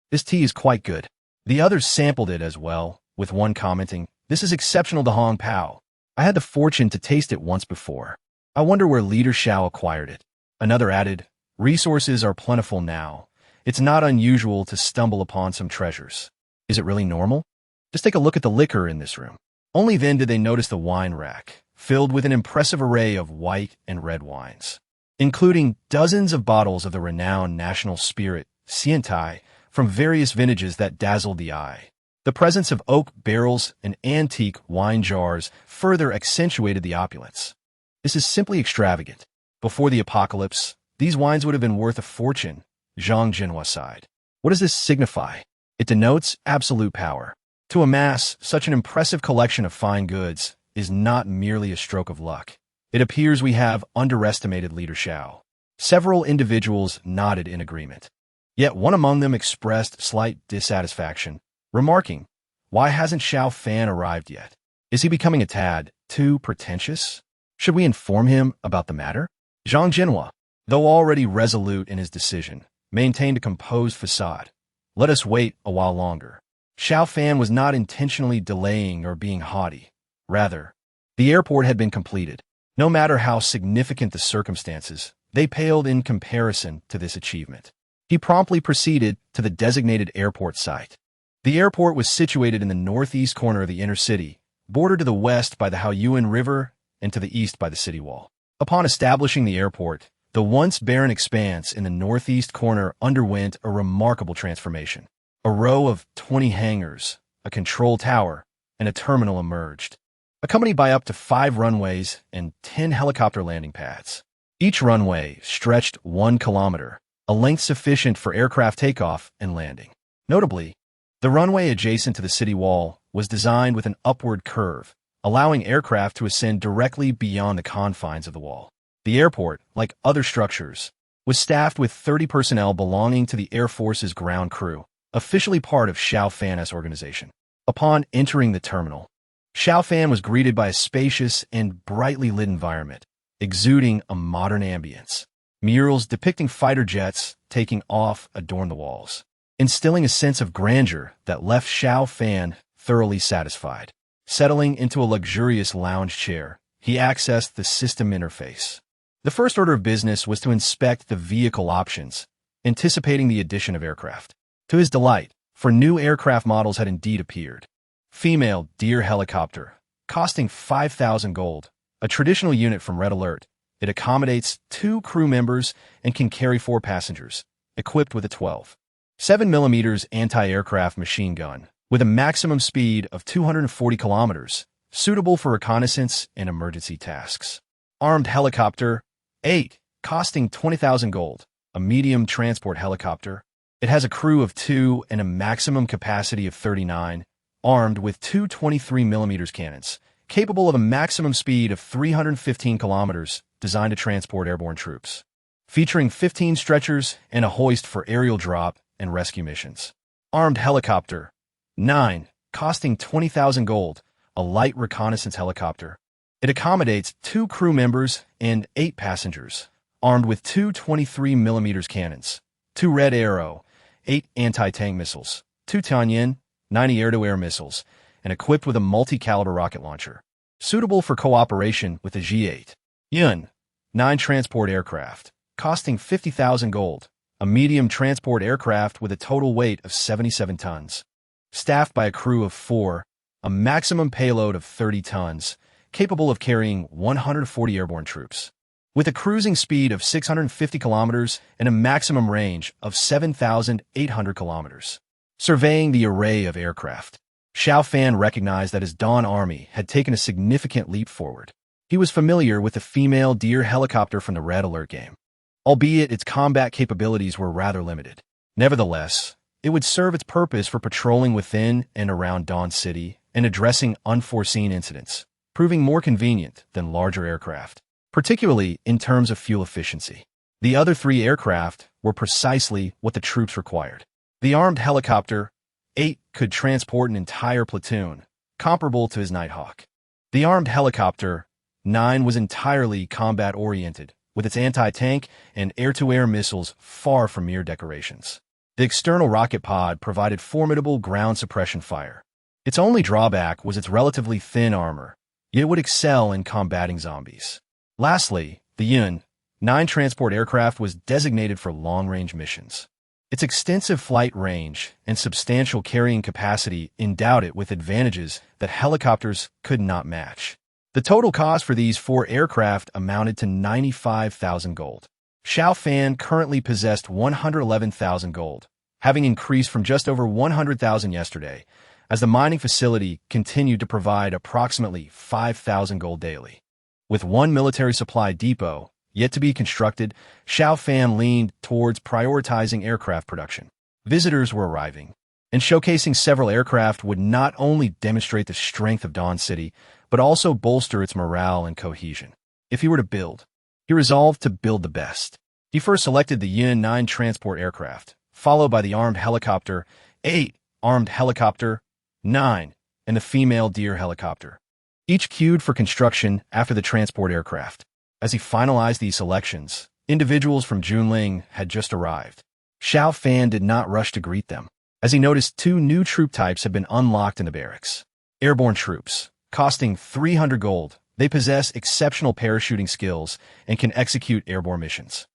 "This tea is quite good." The others sampled it as well, with one commenting, "This is exceptional to Hong Pao. I had the fortune to taste it once before. I wonder where Leader Xiao acquired it." Another added, "Resources are plentiful now, it's not unusual to stumble upon some treasures. Is it really normal? Just take a look at the liquor in this room. Only then did they notice the wine rack, filled with an impressive array of white and red wines, including dozens of bottles of the renowned national spirit, Xiantai, from various vintages that dazzled the eye. The presence of oak barrels and antique wine jars further accentuated the opulence. This is simply extravagant. Before the apocalypse, these wines would have been worth a fortune, Zhang Jinhua sighed. What does this signify? It denotes absolute power. To amass such an impressive collection of fine goods is not merely a stroke of luck. It appears we have underestimated leader Xiao. Several individuals nodded in agreement. Yet one among them expressed slight dissatisfaction, remarking, "Why hasn't Xiao Fan arrived yet? Is he becoming a tad too pretentious? Should we inform him about the matter?" Zhang Jinhua, though already resolute in his decision, maintained a composed facade. "Let us wait a while longer." Xiao Fan was not intentionally delaying or being haughty. Rather, the airport had been completed. No matter how significant the circumstances, they paled in comparison to this achievement. He promptly proceeded to the designated airport site. The airport was situated in the northeast corner of the inner city, bordered to the west by the Haoyuan River and to the east by the city wall. Upon establishing the airport, the once barren expanse in the northeast corner underwent a remarkable transformation. A row of 20 hangars, a control tower, and a terminal emerged, accompanied by up to 5 runways and 10 helicopter landing pads. Each runway stretched 1 kilometer, a length sufficient for aircraft takeoff and landing. Notably, the runway adjacent to the city wall was designed with an upward curve, allowing aircraft to ascend directly beyond the confines of the wall. The airport, like other structures, was staffed with 30 personnel belonging to the Air Force's ground crew, officially part of Xiao Fan's organization. Upon entering the terminal, Xiao Fan was greeted by a spacious and brightly lit environment, exuding a modern ambience. Murals depicting fighter jets taking off adorned the walls, instilling a sense of grandeur that left Xiao Fan thoroughly satisfied. Settling into a luxurious lounge chair, he accessed the system interface. The first order of business was to inspect the vehicle options, anticipating the addition of aircraft. To his delight, 4 new aircraft models had indeed appeared. Female Deer helicopter, costing 5,000 gold, a traditional unit from Red Alert. It accommodates 2 crew members and can carry 4 passengers, equipped with a 12.7mm anti-aircraft machine gun, with a maximum speed of 240 kilometers, suitable for reconnaissance and emergency tasks. Armed helicopter 8, costing 20,000 gold, a medium transport helicopter. It has a crew of 2 and a maximum capacity of 39, armed with 2 23mm cannons, capable of a maximum speed of 315 kilometers, designed to transport airborne troops. Featuring 15 stretchers and a hoist for aerial drop and rescue missions. Armed helicopter 9, costing 20,000 gold, a light reconnaissance helicopter. It accommodates 2 crew members and 8 passengers, armed with 2 23mm cannons, 2 Red Arrow, 8 anti-tank missiles, 2 Tianyin, 90 air-to-air missiles, and equipped with a multi-caliber rocket launcher, suitable for cooperation with the G8. Yun, 9 transport aircraft, costing 50,000 gold, a medium transport aircraft with a total weight of 77 tons. Staffed by a crew of 4, a maximum payload of 30 tons, capable of carrying 140 airborne troops. With a cruising speed of 650 kilometers and a maximum range of 7,800 kilometers. Surveying the array of aircraft, Xiao Fan recognized that his Dawn army had taken a significant leap forward. He was familiar with the female Deer helicopter from the Red Alert game, albeit its combat capabilities were rather limited. Nevertheless, it would serve its purpose for patrolling within and around Dawn City and addressing unforeseen incidents, proving more convenient than larger aircraft, particularly in terms of fuel efficiency. The other 3 aircraft were precisely what the troops required. The armed helicopter 8 could transport an entire platoon, comparable to his Nighthawk. The armed helicopter 9 was entirely combat-oriented, with its anti-tank and air-to-air missiles far from mere decorations. The external rocket pod provided formidable ground suppression fire. Its only drawback was its relatively thin armor, yet it would excel in combating zombies. Lastly, the Yun 9 transport aircraft was designated for long-range missions. Its extensive flight range and substantial carrying capacity endowed it with advantages that helicopters could not match. The total cost for these 4 aircraft amounted to 95,000 gold. Xiao Fan currently possessed 111,000 gold, having increased from just over 100,000 yesterday, as the mining facility continued to provide approximately 5,000 gold daily. With one military supply depot yet to be constructed, Xiao Fan leaned towards prioritizing aircraft production. Visitors were arriving, and showcasing several aircraft would not only demonstrate the strength of Dawn City, but also bolster its morale and cohesion. If he were to build, he resolved to build the best. He first selected the Yin-9 transport aircraft, followed by the armed helicopter 8, armed helicopter 9, and the female Deer helicopter, each queued for construction after the transport aircraft. As he finalized these selections, individuals from Junling had just arrived. Xiao Fan did not rush to greet them, as he noticed 2 new troop types had been unlocked in the barracks. Airborne troops, costing 300 gold, they possess exceptional parachuting skills and can execute airborne missions.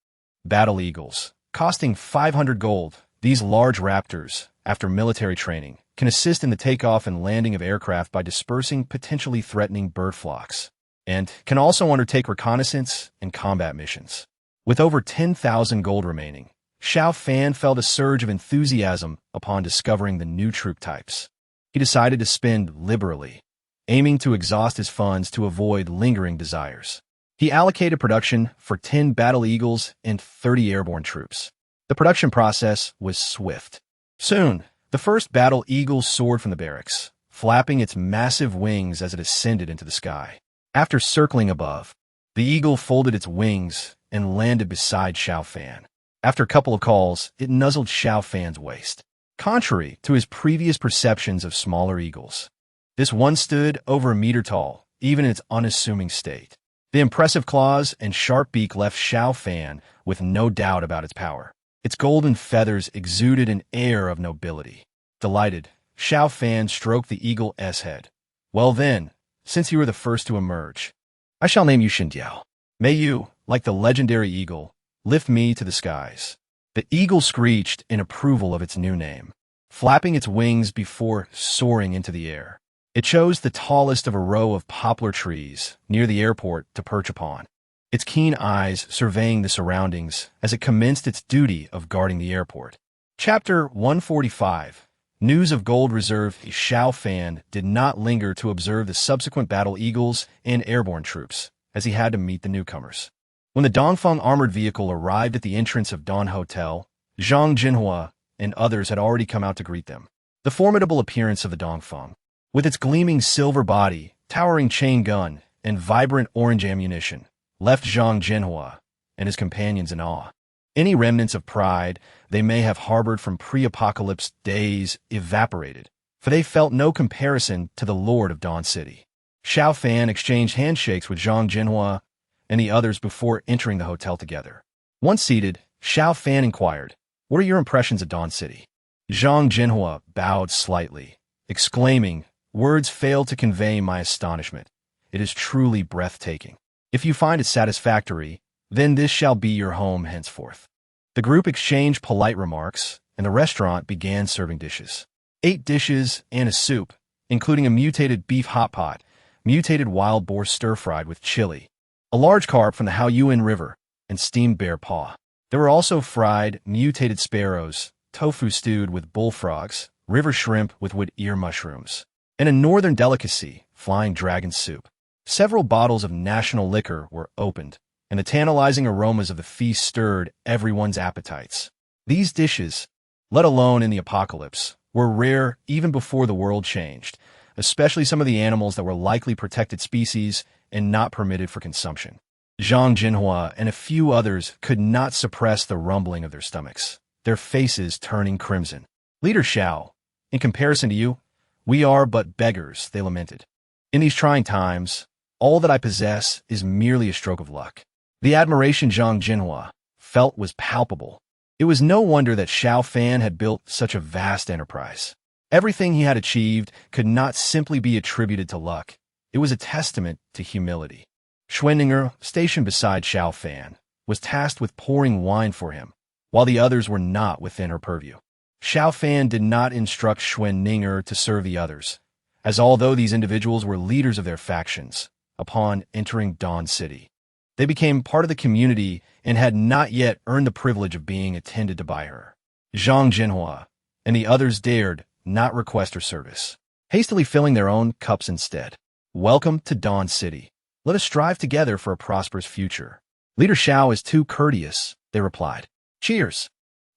Battle Eagles, costing 500 gold, these large raptors, after military training, can assist in the takeoff and landing of aircraft by dispersing potentially threatening bird flocks, and can also undertake reconnaissance and combat missions. With over 10,000 gold remaining, Xiao Fan felt a surge of enthusiasm upon discovering the new troop types. He decided to spend liberally, aiming to exhaust his funds to avoid lingering desires. He allocated production for 10 Battle Eagles and 30 airborne troops. The production process was swift. Soon, the first Battle Eagle soared from the barracks, flapping its massive wings as it ascended into the sky. After circling above, the eagle folded its wings and landed beside Xiao Fan. After a couple of calls, it nuzzled Xiao Fan's waist. Contrary to his previous perceptions of smaller eagles, this one stood over a meter tall, even in its unassuming state. The impressive claws and sharp beak left Xiao Fan with no doubt about its power. Its golden feathers exuded an air of nobility. Delighted, Xiao Fan stroked the eagle's head. Well then, since you were the first to emerge, I shall name you Xindiao. May you, like the legendary eagle, lift me to the skies. The eagle screeched in approval of its new name, flapping its wings before soaring into the air. It chose the tallest of a row of poplar trees near the airport to perch upon, its keen eyes surveying the surroundings as it commenced its duty of guarding the airport. Chapter 145. News of Gold Reserve. Xiao Fan did not linger to observe the subsequent Battle Eagles and airborne troops, as he had to meet the newcomers. When the Dongfeng armored vehicle arrived at the entrance of Dawn Hotel, Zhang Jinhua and others had already come out to greet them. The formidable appearance of the Dongfeng, with its gleaming silver body, towering chain gun, and vibrant orange ammunition, left Zhang Jinhua and his companions in awe. Any remnants of pride they may have harbored from pre-apocalypse days evaporated, for they felt no comparison to the Lord of Dawn City. Xiao Fan exchanged handshakes with Zhang Jinhua and the others before entering the hotel together. Once seated, Xiao Fan inquired, "What are your impressions of Dawn City?" Zhang Jinhua bowed slightly, exclaiming, "Words fail to convey my astonishment. It is truly breathtaking. If you find it satisfactory, then this shall be your home henceforth." The group exchanged polite remarks, and the restaurant began serving dishes. 8 dishes and a soup, including a mutated beef hot pot, mutated wild boar stir-fried with chili, a large carp from the Haoyuan River, and steamed bear paw. There were also fried, mutated sparrows, tofu stewed with bullfrogs, river shrimp with wood ear mushrooms, and a northern delicacy, flying dragon soup. Several bottles of national liquor were opened, and the tantalizing aromas of the feast stirred everyone's appetites. These dishes, let alone in the apocalypse, were rare even before the world changed, especially some of the animals that were likely protected species and not permitted for consumption. Zhang Jinhua and a few others could not suppress the rumbling of their stomachs, their faces turning crimson. "Leader Xiao, in comparison to you, we are but beggars," they lamented. "In these trying times, all that I possess is merely a stroke of luck." The admiration Zhang Jinhua felt was palpable. It was no wonder that Xiao Fan had built such a vast enterprise. Everything he had achieved could not simply be attributed to luck. It was a testament to humility. Schwendinger, stationed beside Xiao Fan, was tasked with pouring wine for him, while the others were not within her purview. Xiao Fan did not instruct Xuan Ninger to serve the others, as although these individuals were leaders of their factions, upon entering Dawn City, they became part of the community and had not yet earned the privilege of being attended to by her. Zhang Jinhua and the others dared not request her service, hastily filling their own cups instead. Welcome to Dawn City. Let us strive together for a prosperous future. Leader Xiao is too courteous, they replied. Cheers!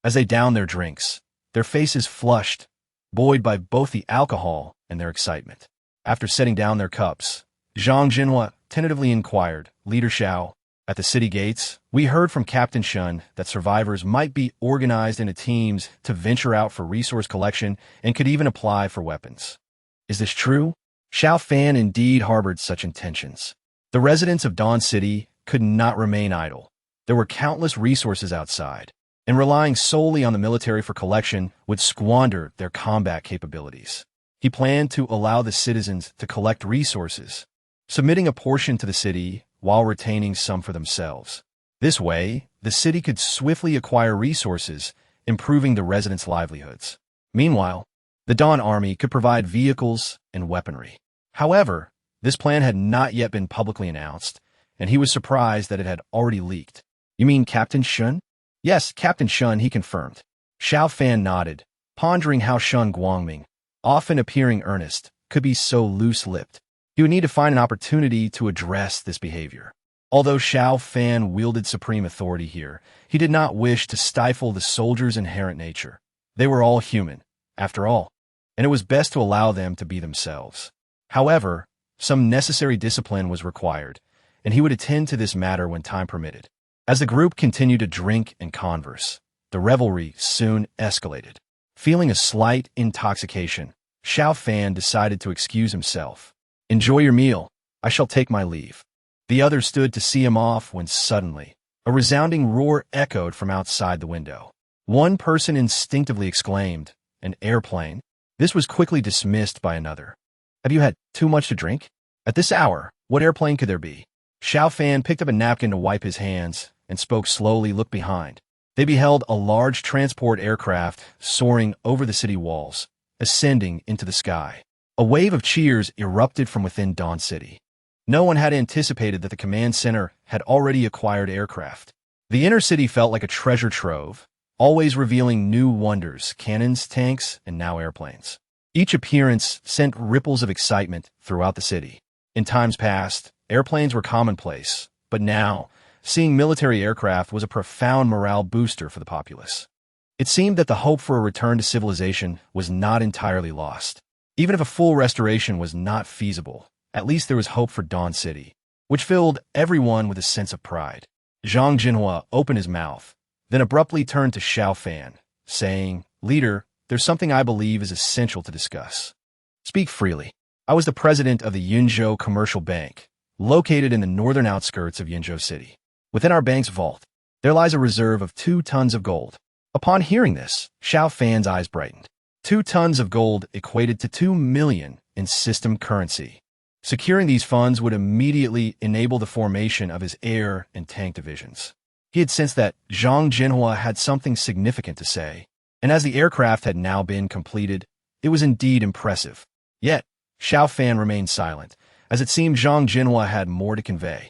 As they downed their drinks, their faces flushed, buoyed by both the alcohol and their excitement. After setting down their cups, Zhang Jinhua tentatively inquired, Leader Xiao, at the city gates, we heard from Captain Shun that survivors might be organized into teams to venture out for resource collection and could even apply for weapons. Is this true? Xiao Fan indeed harbored such intentions. The residents of Dawn City could not remain idle. There were countless resources outside, and relying solely on the military for collection would squander their combat capabilities. He planned to allow the citizens to collect resources, submitting a portion to the city while retaining some for themselves. This way, the city could swiftly acquire resources, improving the residents' livelihoods. Meanwhile, the Dawn Army could provide vehicles and weaponry. However, this plan had not yet been publicly announced, and he was surprised that it had already leaked. You mean Captain Shun? Yes, Captain Shun, he confirmed. Xiao Fan nodded, pondering how Shun Guangming, often appearing earnest, could be so loose-lipped. He would need to find an opportunity to address this behavior. Although Xiao Fan wielded supreme authority here, he did not wish to stifle the soldiers' inherent nature. They were all human, after all, and it was best to allow them to be themselves. However, some necessary discipline was required, and he would attend to this matter when time permitted. As the group continued to drink and converse, the revelry soon escalated. Feeling a slight intoxication, Xiao Fan decided to excuse himself. Enjoy your meal. I shall take my leave. The others stood to see him off when suddenly, a resounding roar echoed from outside the window. One person instinctively exclaimed, an airplane. This was quickly dismissed by another. Have you had too much to drink? At this hour, what airplane could there be? Xiao Fan picked up a napkin to wipe his hands and spoke slowly, looked behind. They beheld a large transport aircraft soaring over the city walls, ascending into the sky. A wave of cheers erupted from within Dawn City. No one had anticipated that the command center had already acquired aircraft. The inner city felt like a treasure trove, always revealing new wonders, cannons, tanks, and now airplanes. Each appearance sent ripples of excitement throughout the city. In times past, airplanes were commonplace, but now, seeing military aircraft was a profound morale booster for the populace. It seemed that the hope for a return to civilization was not entirely lost. Even if a full restoration was not feasible, at least there was hope for Dawn City, which filled everyone with a sense of pride. Zhang Jinhua opened his mouth, then abruptly turned to Xiao Fan, saying, Leader, there's something I believe is essential to discuss. Speak freely. I was the president of the Yunzhou Commercial Bank, located in the northern outskirts of Yunzhou City. Within our bank's vault, there lies a reserve of 2 tons of gold. Upon hearing this, Xiao Fan's eyes brightened. 2 tons of gold equated to 2 million in system currency. Securing these funds would immediately enable the formation of his air and tank divisions. He had sensed that Zhang Jinhua had something significant to say, and as the aircraft had now been completed, it was indeed impressive. Yet, Xiao Fan remained silent, as it seemed Zhang Jinhua had more to convey.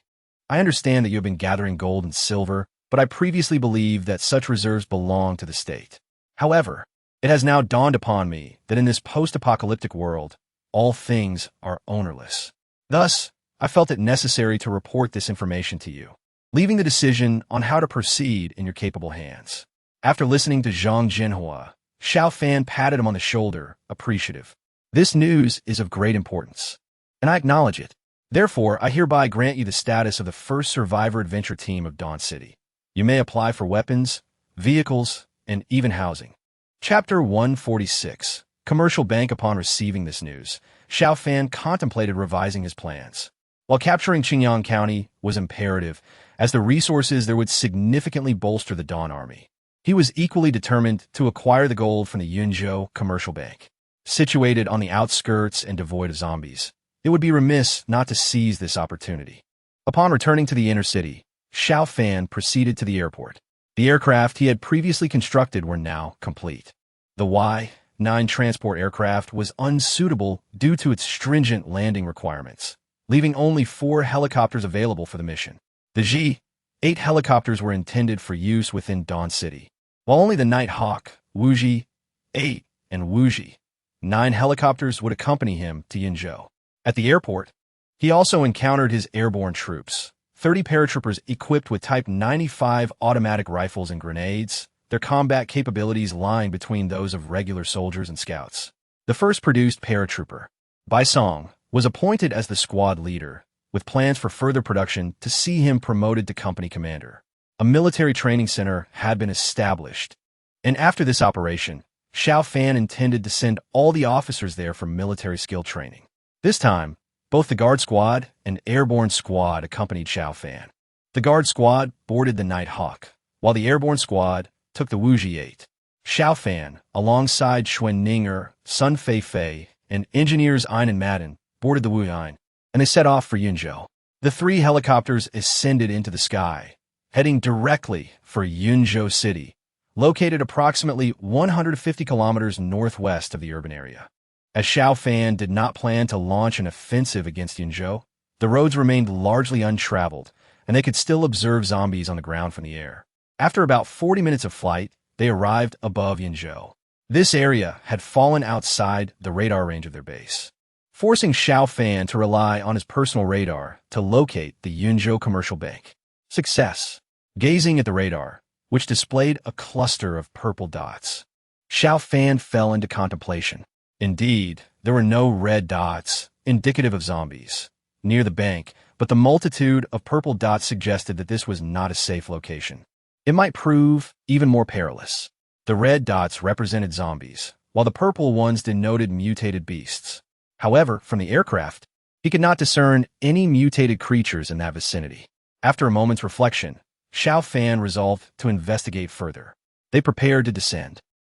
I understand that you have been gathering gold and silver, but I previously believed that such reserves belong to the state. However, it has now dawned upon me that in this post-apocalyptic world, all things are ownerless. Thus, I felt it necessary to report this information to you, leaving the decision on how to proceed in your capable hands. After listening to Zhang Jinhua, Xiao Fan patted him on the shoulder, appreciative. This news is of great importance, and I acknowledge it. Therefore, I hereby grant you the status of the first survivor adventure team of Dawn City. You may apply for weapons, vehicles, and even housing. Chapter 146. Commercial Bank. Upon receiving this news, Xiao Fan contemplated revising his plans. While capturing Qingyang County was imperative, as the resources there would significantly bolster the Dawn Army, he was equally determined to acquire the gold from the Yunzhou Commercial Bank. Situated on the outskirts and devoid of zombies, it would be remiss not to seize this opportunity. Upon returning to the inner city, Xiao Fan proceeded to the airport. The aircraft he had previously constructed were now complete. The Y-9 transport aircraft was unsuitable due to its stringent landing requirements, leaving only 4 helicopters available for the mission. The G-8 helicopters were intended for use within Dawn City, while only the Night Hawk, Wuji-8, and Wuji-9 helicopters would accompany him to Yinzhou. At the airport, he also encountered his airborne troops, 30 paratroopers equipped with Type 95 automatic rifles and grenades, their combat capabilities lying between those of regular soldiers and scouts. The first produced paratrooper, Bai Song, was appointed as the squad leader, with plans for further production to see him promoted to company commander. A military training center had been established, and after this operation, Xiao Fan intended to send all the officers there for military skill training. This time, both the Guard Squad and Airborne Squad accompanied Xiao Fan. The Guard Squad boarded the Night Hawk, while the Airborne Squad took the Wuji-8. Xiao Fan, alongside Xuan Ninger, Sun Fei, and engineers Ein and Madden, boarded the Wuyi, and they set off for Yunzhou. The 3 helicopters ascended into the sky, heading directly for Yunzhou City, located approximately 150 kilometers northwest of the urban area. As Xiao Fan did not plan to launch an offensive against Yunzhou, the roads remained largely untraveled, and they could still observe zombies on the ground from the air. After about 40 minutes of flight, they arrived above Yunzhou. This area had fallen outside the radar range of their base, forcing Xiao Fan to rely on his personal radar to locate the Yunzhou commercial bank. Success. Gazing at the radar, which displayed a cluster of purple dots, Xiao Fan fell into contemplation. Indeed, there were no red dots, indicative of zombies, near the bank, but the multitude of purple dots suggested that this was not a safe location. It might prove even more perilous. The red dots represented zombies, while the purple ones denoted mutated beasts. However, from the aircraft, he could not discern any mutated creatures in that vicinity. After a moment's reflection, Xiao Fan resolved to investigate further. They prepared to descend,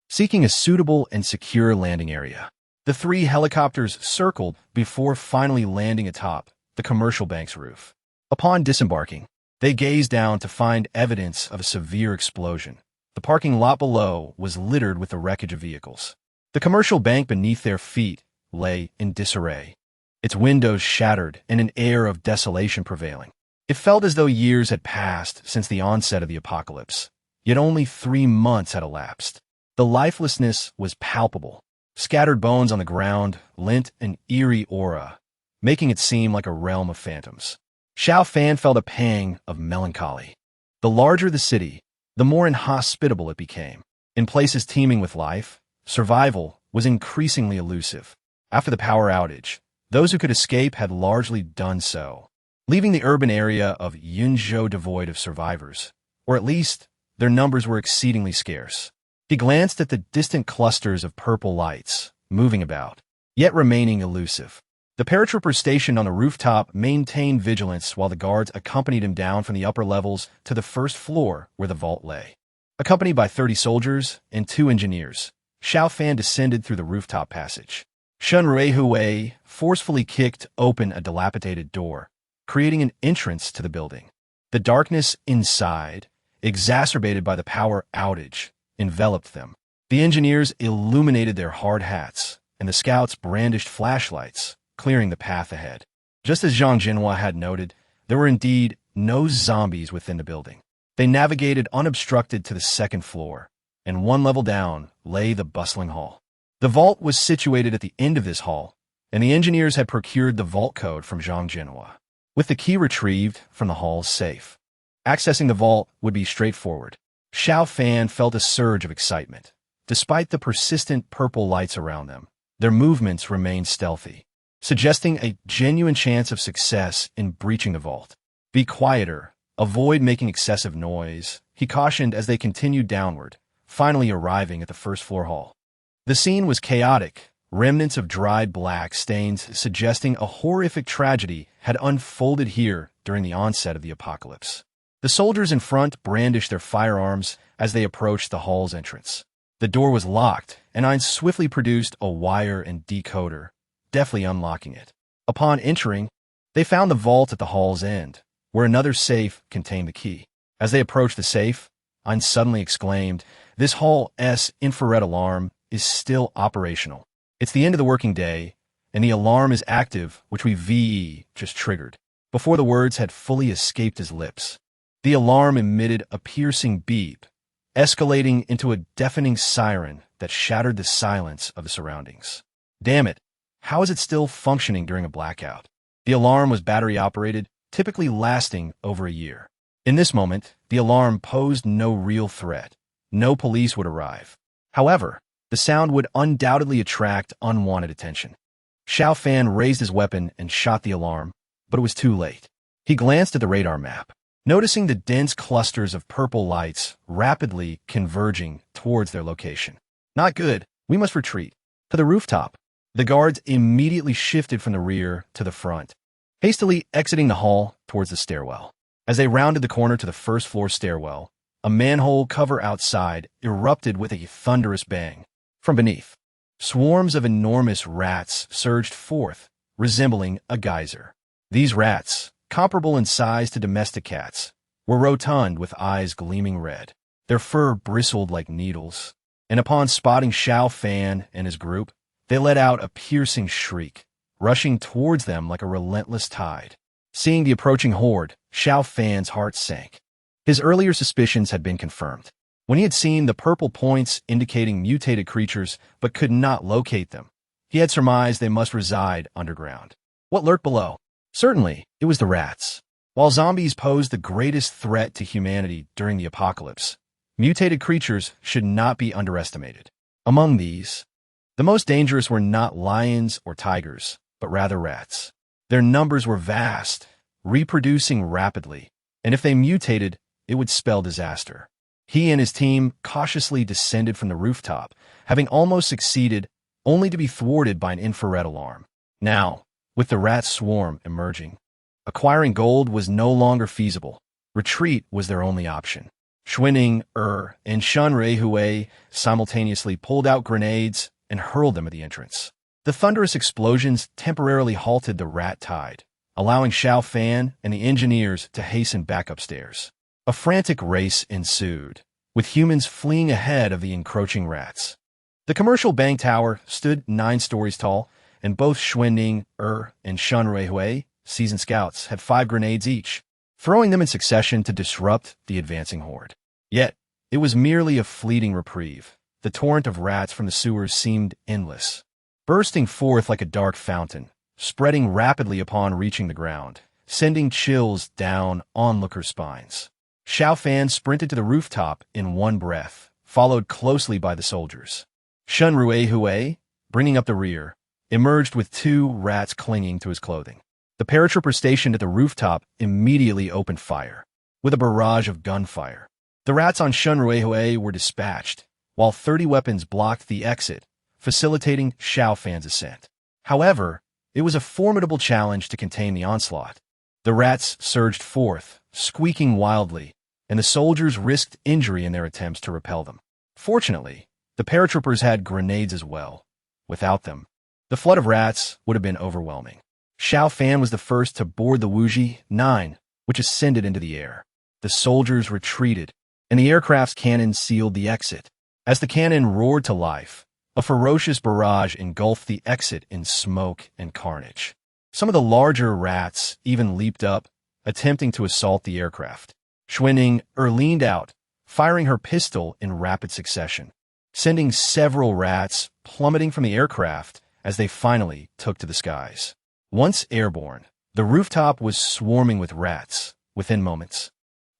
seeking a suitable and secure landing area. The 3 helicopters circled before finally landing atop the commercial bank's roof. Upon disembarking, they gazed down to find evidence of a severe explosion. The parking lot below was littered with the wreckage of vehicles. The commercial bank beneath their feet lay in disarray, its windows shattered and an air of desolation prevailing. It felt as though years had passed since the onset of the apocalypse, yet only 3 months had elapsed. The lifelessness was palpable. Scattered bones on the ground lent an eerie aura, making it seem like a realm of phantoms. Xiao Fan felt a pang of melancholy. The larger the city, the more inhospitable it became. In places teeming with life, survival was increasingly elusive. After the power outage, those who could escape had largely done so, leaving the urban area of Yunzhou devoid of survivors, or at least their numbers were exceedingly scarce. He glanced at the distant clusters of purple lights, moving about, yet remaining elusive. The paratroopers stationed on the rooftop maintained vigilance while the guards accompanied him down from the upper levels to the first floor where the vault lay. Accompanied by 30 soldiers and 2 engineers, Xiao Fan descended through the rooftop passage. Shun Ruihui forcefully kicked open a dilapidated door, creating an entrance to the building. The darkness inside, exacerbated by the power outage, enveloped them. The engineers illuminated their hard hats, and the scouts brandished flashlights, clearing the path ahead. Just as Zhang Jinhua had noted, there were indeed no zombies within the building. They navigated unobstructed to the 2nd floor, and 1 level down lay the bustling hall. The vault was situated at the end of this hall, and the engineers had procured the vault code from Zhang Jinhua, with the key retrieved from the hall's safe. Accessing the vault would be straightforward. Xiao Fan felt a surge of excitement. Despite the persistent purple lights around them, their movements remained stealthy, suggesting a genuine chance of success in breaching the vault. Be quieter, avoid making excessive noise, he cautioned as they continued downward, finally arriving at the 1st floor hall. The scene was chaotic, remnants of dried black stains suggesting a horrific tragedy had unfolded here during the onset of the apocalypse. The soldiers in front brandished their firearms as they approached the hall's entrance. The door was locked, and Ein swiftly produced a wire and decoder, deftly unlocking it. Upon entering, they found the vault at the hall's end, where another safe contained the key. As they approached the safe, Ein suddenly exclaimed. This whole infrared alarm is still operational. It's the end of the working day, and the alarm is active, which we VE just triggered. Before the words had fully escaped his lips, the alarm emitted a piercing beep, escalating into a deafening siren that shattered the silence of the surroundings. Damn it, how is it still functioning during a blackout? The alarm was battery-operated, typically lasting over a year. In this moment, the alarm posed no real threat. No police would arrive. However, the sound would undoubtedly attract unwanted attention. Xiao Fan raised his weapon and shot the alarm, but it was too late. He glanced at the radar map, noticing the dense clusters of purple lights rapidly converging towards their location. Not good. We must retreat. To the rooftop. The guards immediately shifted from the rear to the front, hastily exiting the hall towards the stairwell. As they rounded the corner to the first-floor stairwell, a manhole cover outside erupted with a thunderous bang. From beneath, swarms of enormous rats surged forth, resembling a geyser. These rats, comparable in size to domestic cats, were rotund with eyes gleaming red. Their fur bristled like needles, and upon spotting Xiao Fan and his group, they let out a piercing shriek, rushing towards them like a relentless tide. Seeing the approaching horde, Xiao Fan's heart sank. His earlier suspicions had been confirmed. When he had seen the purple points indicating mutated creatures but could not locate them, he had surmised they must reside underground. What lurked below? Certainly, it was the rats. While zombies posed the greatest threat to humanity during the apocalypse, mutated creatures should not be underestimated. Among these, the most dangerous were not lions or tigers, but rather rats. Their numbers were vast, reproducing rapidly, and if they mutated, it would spell disaster. He and his team cautiously descended from the rooftop, having almost succeeded, only to be thwarted by an infrared alarm. Now, with the rat swarm emerging, acquiring gold was no longer feasible. Retreat was their only option. Schwinning, and Shun Hui simultaneously pulled out grenades and hurled them at the entrance. The thunderous explosions temporarily halted the rat tide, allowing Xiao Fan and the engineers to hasten back upstairs. A frantic race ensued, with humans fleeing ahead of the encroaching rats. The commercial bank tower stood 9 stories tall, and both Schwinding, and Shun Hui, seasoned scouts, had 5 grenades each, throwing them in succession to disrupt the advancing horde. Yet, it was merely a fleeting reprieve. The torrent of rats from the sewers seemed endless, bursting forth like a dark fountain, spreading rapidly upon reaching the ground, sending chills down onlookers' spines. Xiao Fan sprinted to the rooftop in one breath, followed closely by the soldiers. Shun Hui, bringing up the rear, emerged with 2 rats clinging to his clothing. The paratrooper stationed at the rooftop immediately opened fire, with a barrage of gunfire. The rats on Shun Hui were dispatched, while 30 weapons blocked the exit, facilitating Xiao Fan's ascent. However, it was a formidable challenge to contain the onslaught. The rats surged forth, squeaking wildly, and the soldiers risked injury in their attempts to repel them. Fortunately, the paratroopers had grenades as well. Without them, the flood of rats would have been overwhelming. Xiao Fan was the first to board the Wuji 9, which ascended into the air. The soldiers retreated, and the aircraft's cannon sealed the exit. As the cannon roared to life, a ferocious barrage engulfed the exit in smoke and carnage. Some of the larger rats even leaped up, attempting to assault the aircraft. Schwinning leaned out, firing her pistol in rapid succession, sending several rats plummeting from the aircraft as they finally took to the skies. Once airborne, the rooftop was swarming with rats within moments.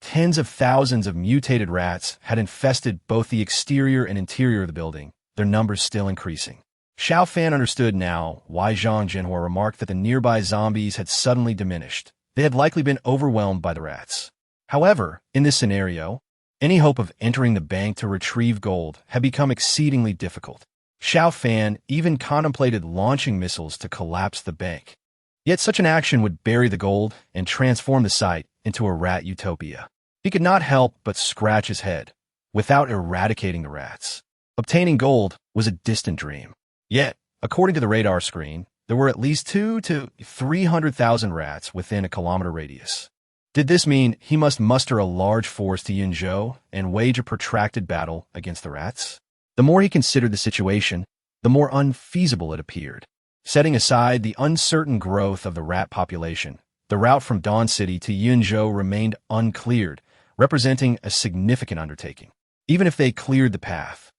Tens of thousands of mutated rats had infested both the exterior and interior of the building, their numbers still increasing. Xiao Fan understood now why Zhang Jinhua remarked that the nearby zombies had suddenly diminished. They had likely been overwhelmed by the rats. However, in this scenario, any hope of entering the bank to retrieve gold had become exceedingly difficult. Xiao Fan even contemplated launching missiles to collapse the bank. Yet such an action would bury the gold and transform the site into a rat utopia. He could not help but scratch his head. Without eradicating the rats, obtaining gold was a distant dream. Yet, according to the radar screen, there were at least 200,000 to 300,000 rats within a kilometer radius. Did this mean he must muster a large force to Yunzhou and wage a protracted battle against the rats? The more he considered the situation, the more unfeasible it appeared. Setting aside the uncertain growth of the rat population, the route from Dawn City to Yunzhou remained uncleared, representing a significant undertaking. Even if they cleared the path,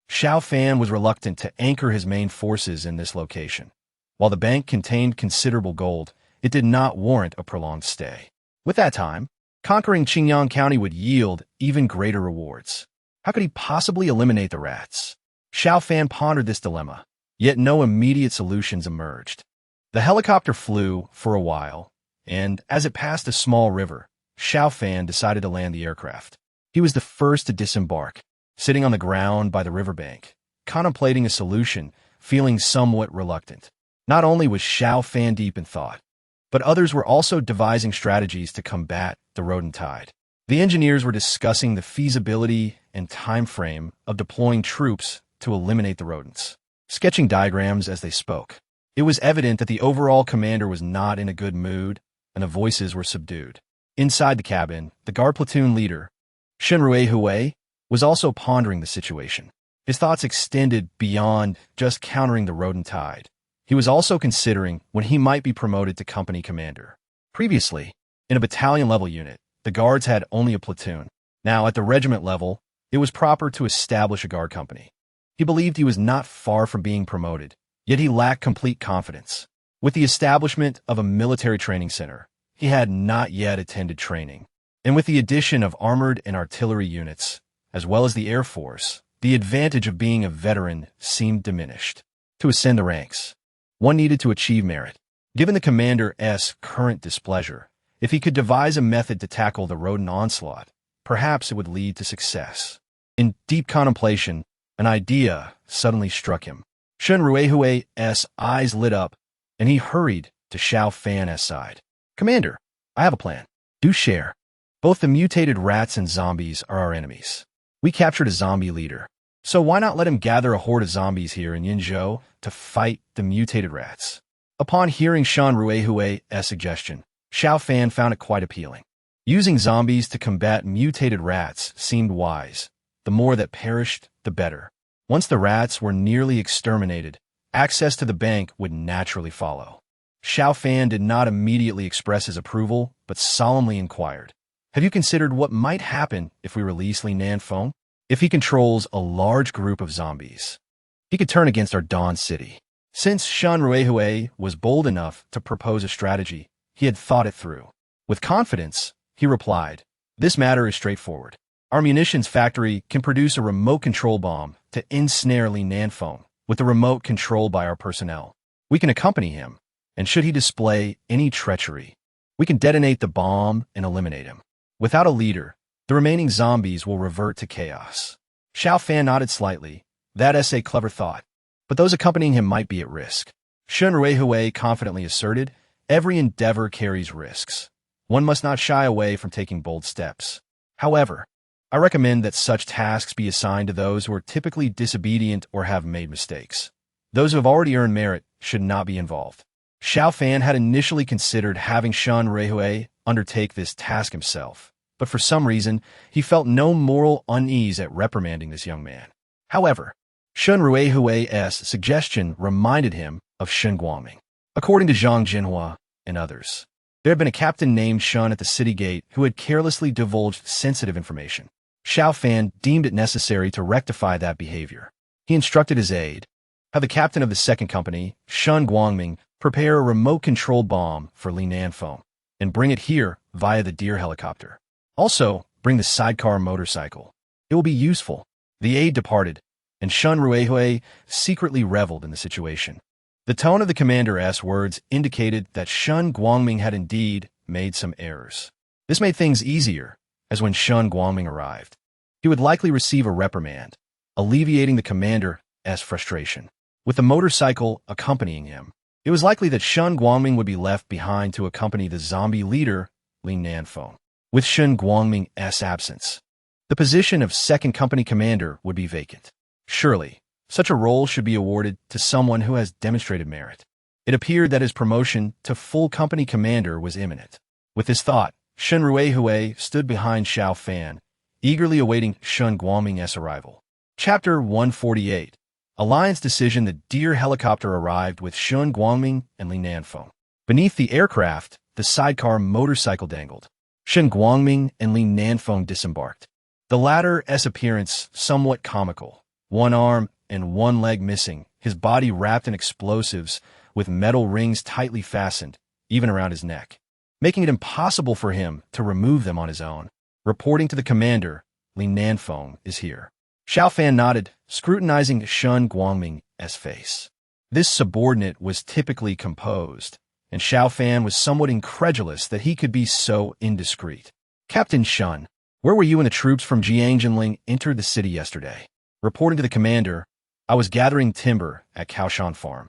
Xiao Fan was reluctant to anchor his main forces in this location. While the bank contained considerable gold, it did not warrant a prolonged stay. With that time, conquering Qingyang County would yield even greater rewards. How could he possibly eliminate the rats? Xiao Fan pondered this dilemma, yet no immediate solutions emerged. The helicopter flew for a while, and as it passed a small river, Xiao Fan decided to land the aircraft. He was the first to disembark, sitting on the ground by the riverbank, contemplating a solution, feeling somewhat reluctant. Not only was Xiao Fan deep in thought, but others were also devising strategies to combat the rodent tide. The engineers were discussing the feasibility and time frame of deploying troops to eliminate the rodents, sketching diagrams as they spoke. It was evident that the overall commander was not in a good mood, and the voices were subdued. Inside the cabin, the guard platoon leader, Shenrui Hui, was also pondering the situation. His thoughts extended beyond just countering the rodent tide. He was also considering when he might be promoted to company commander. Previously, in a battalion-level unit, the guards had only a platoon. Now, at the regiment level, it was proper to establish a guard company. He believed he was not far from being promoted, yet he lacked complete confidence. With the establishment of a military training center, he had not yet attended training. And with the addition of armored and artillery units, as well as the Air Force, the advantage of being a veteran seemed diminished. To ascend the ranks, one needed to achieve merit. Given the commander's current displeasure, if he could devise a method to tackle the rodent onslaught, perhaps it would lead to success. In deep contemplation, an idea suddenly struck him. Shen Ruihui's eyes lit up, and he hurried to Xiao Fan's side. Commander, I have a plan. Do share. Both the mutated rats and zombies are our enemies. We captured a zombie leader, so why not let him gather a horde of zombies here in Yunzhou to fight the mutated rats? Upon hearing Shan Ruihui's suggestion, Xiao Fan found it quite appealing. Using zombies to combat mutated rats seemed wise. The more that perished, the better. Once the rats were nearly exterminated, access to the bank would naturally follow. Xiao Fan did not immediately express his approval, but solemnly inquired, have you considered what might happen if we release Li Nanfeng? If he controls a large group of zombies, he could turn against our Dawn City. Since Shan Ruihui was bold enough to propose a strategy, he had thought it through. With confidence, he replied, this matter is straightforward. Our munitions factory can produce a remote control bomb to ensnare Li Nanfeng, with the remote controlled by our personnel. We can accompany him, and should he display any treachery, we can detonate the bomb and eliminate him. Without a leader, the remaining zombies will revert to chaos. Xiao Fan nodded slightly. That's a clever thought, but those accompanying him might be at risk. Shen Ruihui confidently asserted, every endeavor carries risks. One must not shy away from taking bold steps. However, I recommend that such tasks be assigned to those who are typically disobedient or have made mistakes. Those who have already earned merit should not be involved. Xiao Fan had initially considered having Shan Ruihui undertake this task himself, but for some reason, he felt no moral unease at reprimanding this young man. However, Shen Ruihui's suggestion reminded him of Shen Guangming. According to Zhang Jinhua and others, there had been a captain named Shen at the city gate who had carelessly divulged sensitive information. Xiao Fan deemed it necessary to rectify that behavior. He instructed his aide, have the captain of the second company, Shen Guangming, prepare a remote-controlled bomb for Li Nanfeng and bring it here via the Deer helicopter. Also, bring the sidecar motorcycle. It will be useful. The aide departed, and Shen Ruihui secretly reveled in the situation. The tone of the commander's words indicated that Shen Guangming had indeed made some errors. This made things easier, as when Shen Guangming arrived, he would likely receive a reprimand, alleviating the commander's frustration. With the motorcycle accompanying him, it was likely that Shen Guangming would be left behind to accompany the zombie leader, Li Nanfeng. With Shen Guangming's absence, the position of second company commander would be vacant. Surely, such a role should be awarded to someone who has demonstrated merit. It appeared that his promotion to full company commander was imminent. With this thought, Shen Ruehui stood behind Xiao Fan, eagerly awaiting Shen Guangming's arrival. Chapter 148. Alliance decision. The deer helicopter arrived with Shen Guangming and Li Nanfeng. Beneath the aircraft, the sidecar motorcycle dangled. Shen Guangming and Li Nanfeng disembarked. The latter's appearance somewhat comical, one arm and one leg missing, his body wrapped in explosives with metal rings tightly fastened, even around his neck, making it impossible for him to remove them on his own. Reporting to the commander, Li Nanfeng is here. Xiao Fan nodded, scrutinizing Shen Guangming's face. This subordinate was typically composed, and Xiao Fan was somewhat incredulous that he could be so indiscreet. Captain Shen, where were you when the troops from Jiangjinling entered the city yesterday? Reporting to the commander, I was gathering timber at Kaoshan Farm.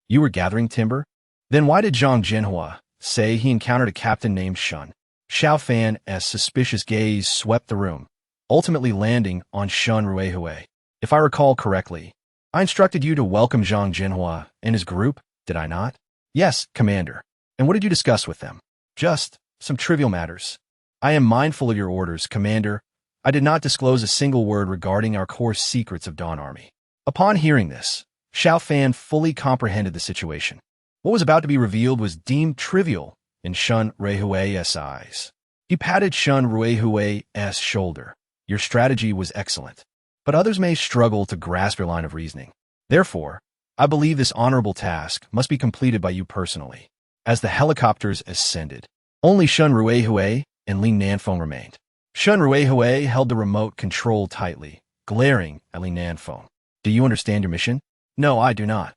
You were gathering timber? Then why did Zhang Jinhua say he encountered a captain named Shen? Xiao Fan's suspicious gaze swept the room, ultimately landing on Shen Ruehui. If I recall correctly, I instructed you to welcome Zhang Jinhua and his group, did I not? Yes, Commander. And what did you discuss with them? Just some trivial matters. I am mindful of your orders, Commander. I did not disclose a single word regarding our core secrets of Dawn Army. Upon hearing this, Xiao Fan fully comprehended the situation. What was about to be revealed was deemed trivial in Shen Ruehui's eyes. He patted Shen Ruehui's shoulder. Your strategy was excellent, but others may struggle to grasp your line of reasoning. Therefore, I believe this honorable task must be completed by you personally. As the helicopters ascended, only Shen Ruehui and Li Nanfeng remained. Shen Ruehui held the remote control tightly, glaring at Li Nanfeng. Do you understand your mission? No, I do not.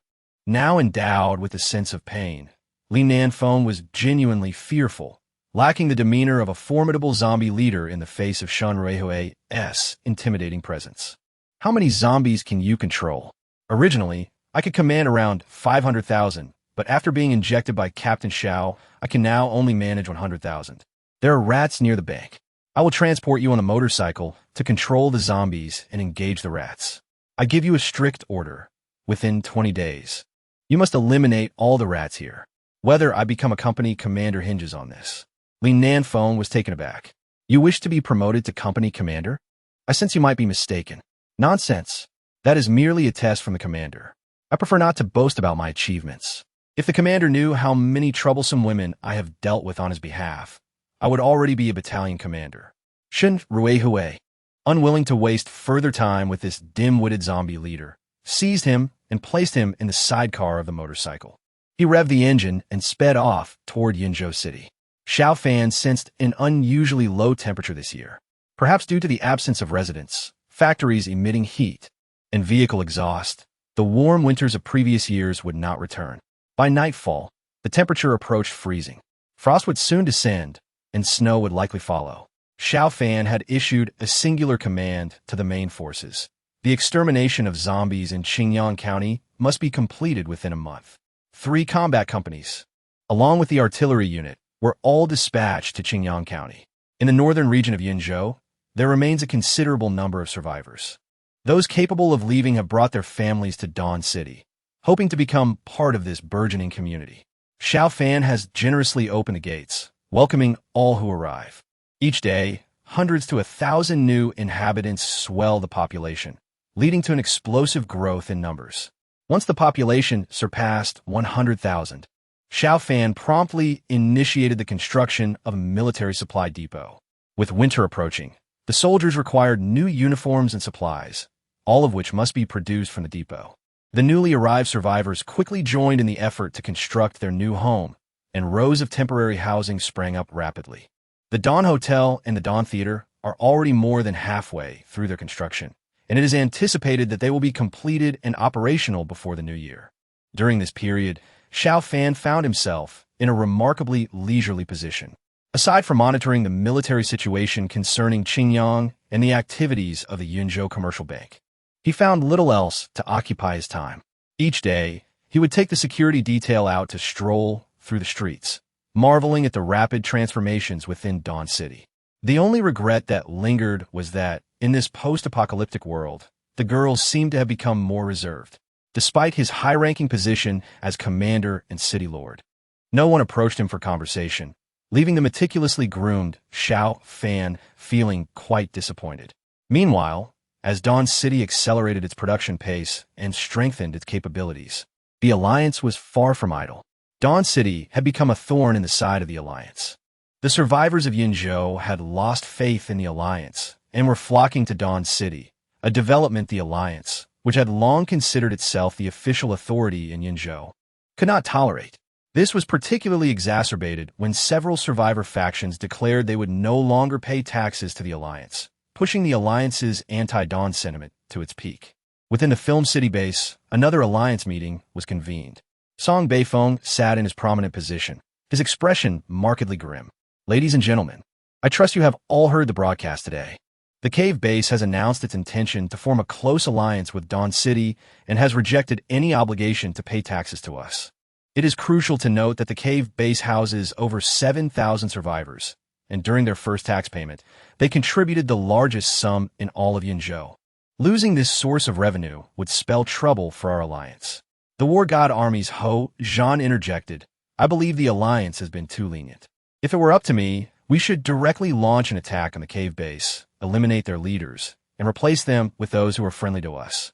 Now endowed with a sense of pain, Li Nanfeng was genuinely fearful, lacking the demeanor of a formidable zombie leader in the face of Shen Ruehui's intimidating presence. How many zombies can you control? Originally, I could command around 500,000, but after being injected by Captain Xiao, I can now only manage 100,000. There are rats near the bank. I will transport you on a motorcycle to control the zombies and engage the rats. I give you a strict order. Within 20 days, you must eliminate all the rats here. Whether I become a company commander hinges on this. Li Nanfeng was taken aback. You wish to be promoted to company commander? I sense you might be mistaken. Nonsense. That is merely a test from the commander. I prefer not to boast about my achievements. If the commander knew how many troublesome women I have dealt with on his behalf, I would already be a battalion commander. Shen Ruehui, unwilling to waste further time with this dim-witted zombie leader, seized him and placed him in the sidecar of the motorcycle. He revved the engine and sped off toward Yinzhou City. Xiao Fan sensed an unusually low temperature this year, perhaps due to the absence of residents, factories emitting heat, and vehicle exhaust. The warm winters of previous years would not return. By nightfall, the temperature approached freezing. Frost would soon descend, and snow would likely follow. Xiao Fan had issued a singular command to the main forces. The extermination of zombies in Qingyang County must be completed within a month. 3 combat companies, along with the artillery unit, were all dispatched to Qingyang County. In the northern region of Yinzhou, there remains a considerable number of survivors. Those capable of leaving have brought their families to Dawn City, hoping to become part of this burgeoning community. Xiao Fan has generously opened the gates, welcoming all who arrive. Each day, hundreds to 1,000 new inhabitants swell the population, leading to an explosive growth in numbers. Once the population surpassed 100,000, Xiao Fan promptly initiated the construction of a military supply depot. With winter approaching, the soldiers required new uniforms and supplies, all of which must be produced from the depot. The newly arrived survivors quickly joined in the effort to construct their new home, and rows of temporary housing sprang up rapidly. The Dawn Hotel and the Dawn Theater are already more than halfway through their construction, and it is anticipated that they will be completed and operational before the new year. During this period, Xiao Fan found himself in a remarkably leisurely position. Aside from monitoring the military situation concerning Qingyang and the activities of the Yunzhou Commercial Bank, he found little else to occupy his time. Each day, he would take the security detail out to stroll through the streets, marveling at the rapid transformations within Dawn City. The only regret that lingered was that, in this post-apocalyptic world, the girls seemed to have become more reserved. Despite his high-ranking position as commander and city lord, no one approached him for conversation, leaving the meticulously groomed Xiao Fan feeling quite disappointed. Meanwhile, as Dawn City accelerated its production pace and strengthened its capabilities, the Alliance was far from idle. Dawn City had become a thorn in the side of the Alliance. The survivors of Yinzhou had lost faith in the Alliance and were flocking to Dawn City, a development the Alliance, which had long considered itself the official authority in Yinzhou, could not tolerate. This was particularly exacerbated when several survivor factions declared they would no longer pay taxes to the Alliance, pushing the Alliance's anti-Dawn sentiment to its peak. Within the Film City base, another Alliance meeting was convened. Song Beifeng sat in his prominent position, his expression markedly grim. Ladies and gentlemen, I trust you have all heard the broadcast today. The Cave Base has announced its intention to form a close alliance with Dawn City and has rejected any obligation to pay taxes to us. It is crucial to note that the Cave Base houses over 7,000 survivors, and during their first tax payment, they contributed the largest sum in all of Yinzhou. Losing this source of revenue would spell trouble for our alliance. The War God Army's Ho Zhan interjected, I believe the alliance has been too lenient. If it were up to me, we should directly launch an attack on the Cave Base, eliminate their leaders, and replace them with those who are friendly to us.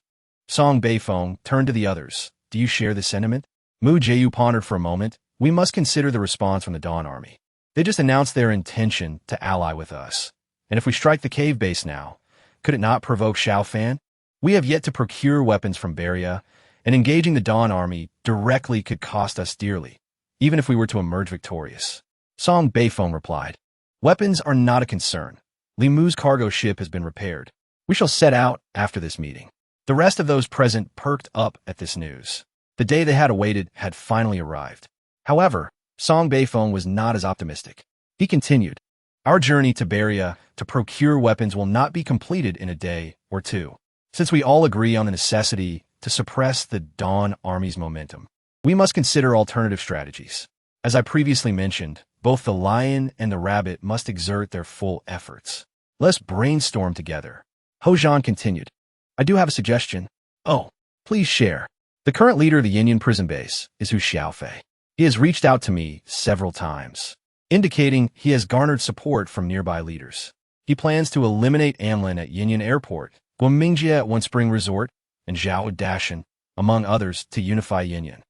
Song Beifeng turned to the others. Do you share this sentiment? Mu Jieyu pondered for a moment. We must consider the response from the Dawn Army. They just announced their intention to ally with us. And if we strike the Cave Base now, could it not provoke Xiao Fan? We have yet to procure weapons from Beria, and engaging the Dawn Army directly could cost us dearly, even if we were to emerge victorious. Song Beifeng replied, weapons are not a concern. Li Mu's cargo ship has been repaired. We shall set out after this meeting. The rest of those present perked up at this news. The day they had awaited had finally arrived. However, Song Beifeng was not as optimistic. He continued, our journey to Beria to procure weapons will not be completed in a day or two. Since we all agree on the necessity to suppress the Dawn Army's momentum, we must consider alternative strategies. As I previously mentioned, both the lion and the rabbit must exert their full efforts. Let's brainstorm together. Ho Zhan continued, I do have a suggestion. Oh, please share. The current leader of the Yin prison base is Hu Xiaofei. He has reached out to me several times, indicating he has garnered support from nearby leaders. He plans to eliminate Amlin at Yinyan Airport, Guangmingjie at One Spring Resort, and Zhao Dashan, among others, to unify Yinyan.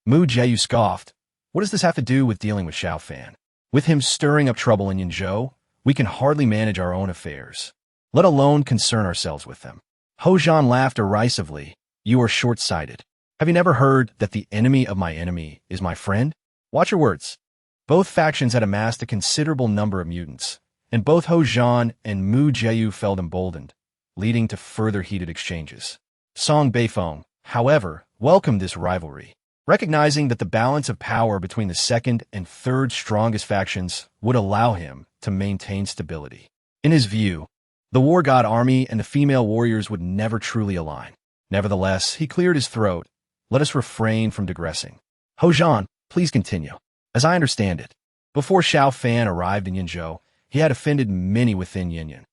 Mu Jieyu scoffed. What does this have to do with dealing with Xiao Fan? With him stirring up trouble in Yinzhou, we can hardly manage our own affairs, let alone concern ourselves with them. Ho Zhan laughed derisively. You are short-sighted. Have you never heard that the enemy of my enemy is my friend? Watch your words. Both factions had amassed a considerable number of mutants, and both Ho Zhan and Mu Jieyu felt emboldened, leading to further heated exchanges. Song Beifeng, however, welcomed this rivalry, recognizing that the balance of power between the second and third strongest factions would allow him to maintain stability. In his view, the War God Army and the female warriors would never truly align. Nevertheless, he cleared his throat. Let us refrain from digressing. Ho Zhan, please continue. As I understand it, before Xiao Fan arrived in Yinzhou, he had offended many within Yinyan.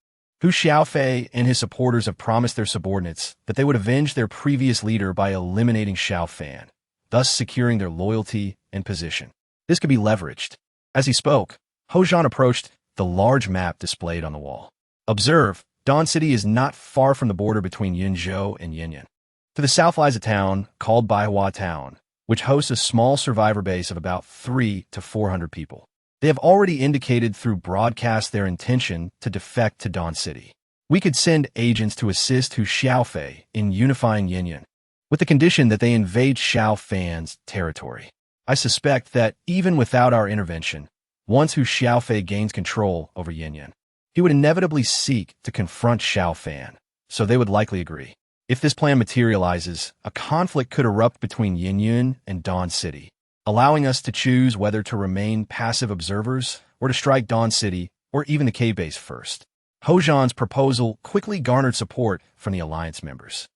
Hu Xiaofei and his supporters have promised their subordinates that they would avenge their previous leader by eliminating Xiao Fan, thus securing their loyalty and position. This could be leveraged. As he spoke, Ho Zhan approached the large map displayed on the wall. Observe, Dawn City is not far from the border between Yinzhou and Yinyan. To the south lies a town called Baihua Town, which hosts a small survivor base of about 300 to 400 people. They have already indicated through broadcast their intention to defect to Dawn City. We could send agents to assist Hu Xiaofei in unifying Yinyan, with the condition that they invade Xiao Fan's territory. I suspect that even without our intervention, once Hu Xiaofei gains control over Yinyan, he would inevitably seek to confront Xiao Fan, so they would likely agree. If this plan materializes, a conflict could erupt between Yinyan and Dawn City, allowing us to choose whether to remain passive observers or to strike Dawn City or even the Cave Base first. Ho Zhan's proposal quickly garnered support from the Alliance members.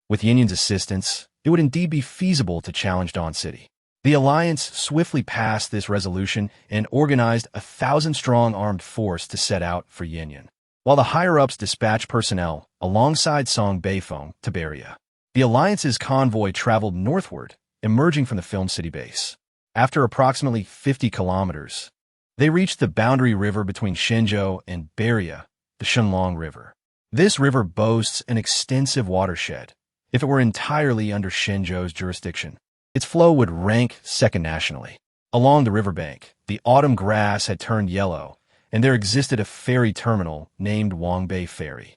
With Yinyan's assistance, it would indeed be feasible to challenge Dawn City. The Alliance swiftly passed this resolution and organized a 1,000-strong armed force to set out for Yinyan, while the higher-ups dispatched personnel alongside Song Beifeng to Beria. The Alliance's convoy traveled northward, emerging from the Film City base. After approximately 50 kilometers, They reached the boundary river between Shenzhou and Beria, the Shenlong River. This river boasts an extensive watershed. If it were entirely under Shenzhou's jurisdiction, its flow would rank second nationally. Along the riverbank, the autumn grass had turned yellow, and there existed a ferry terminal named Wangbei Ferry.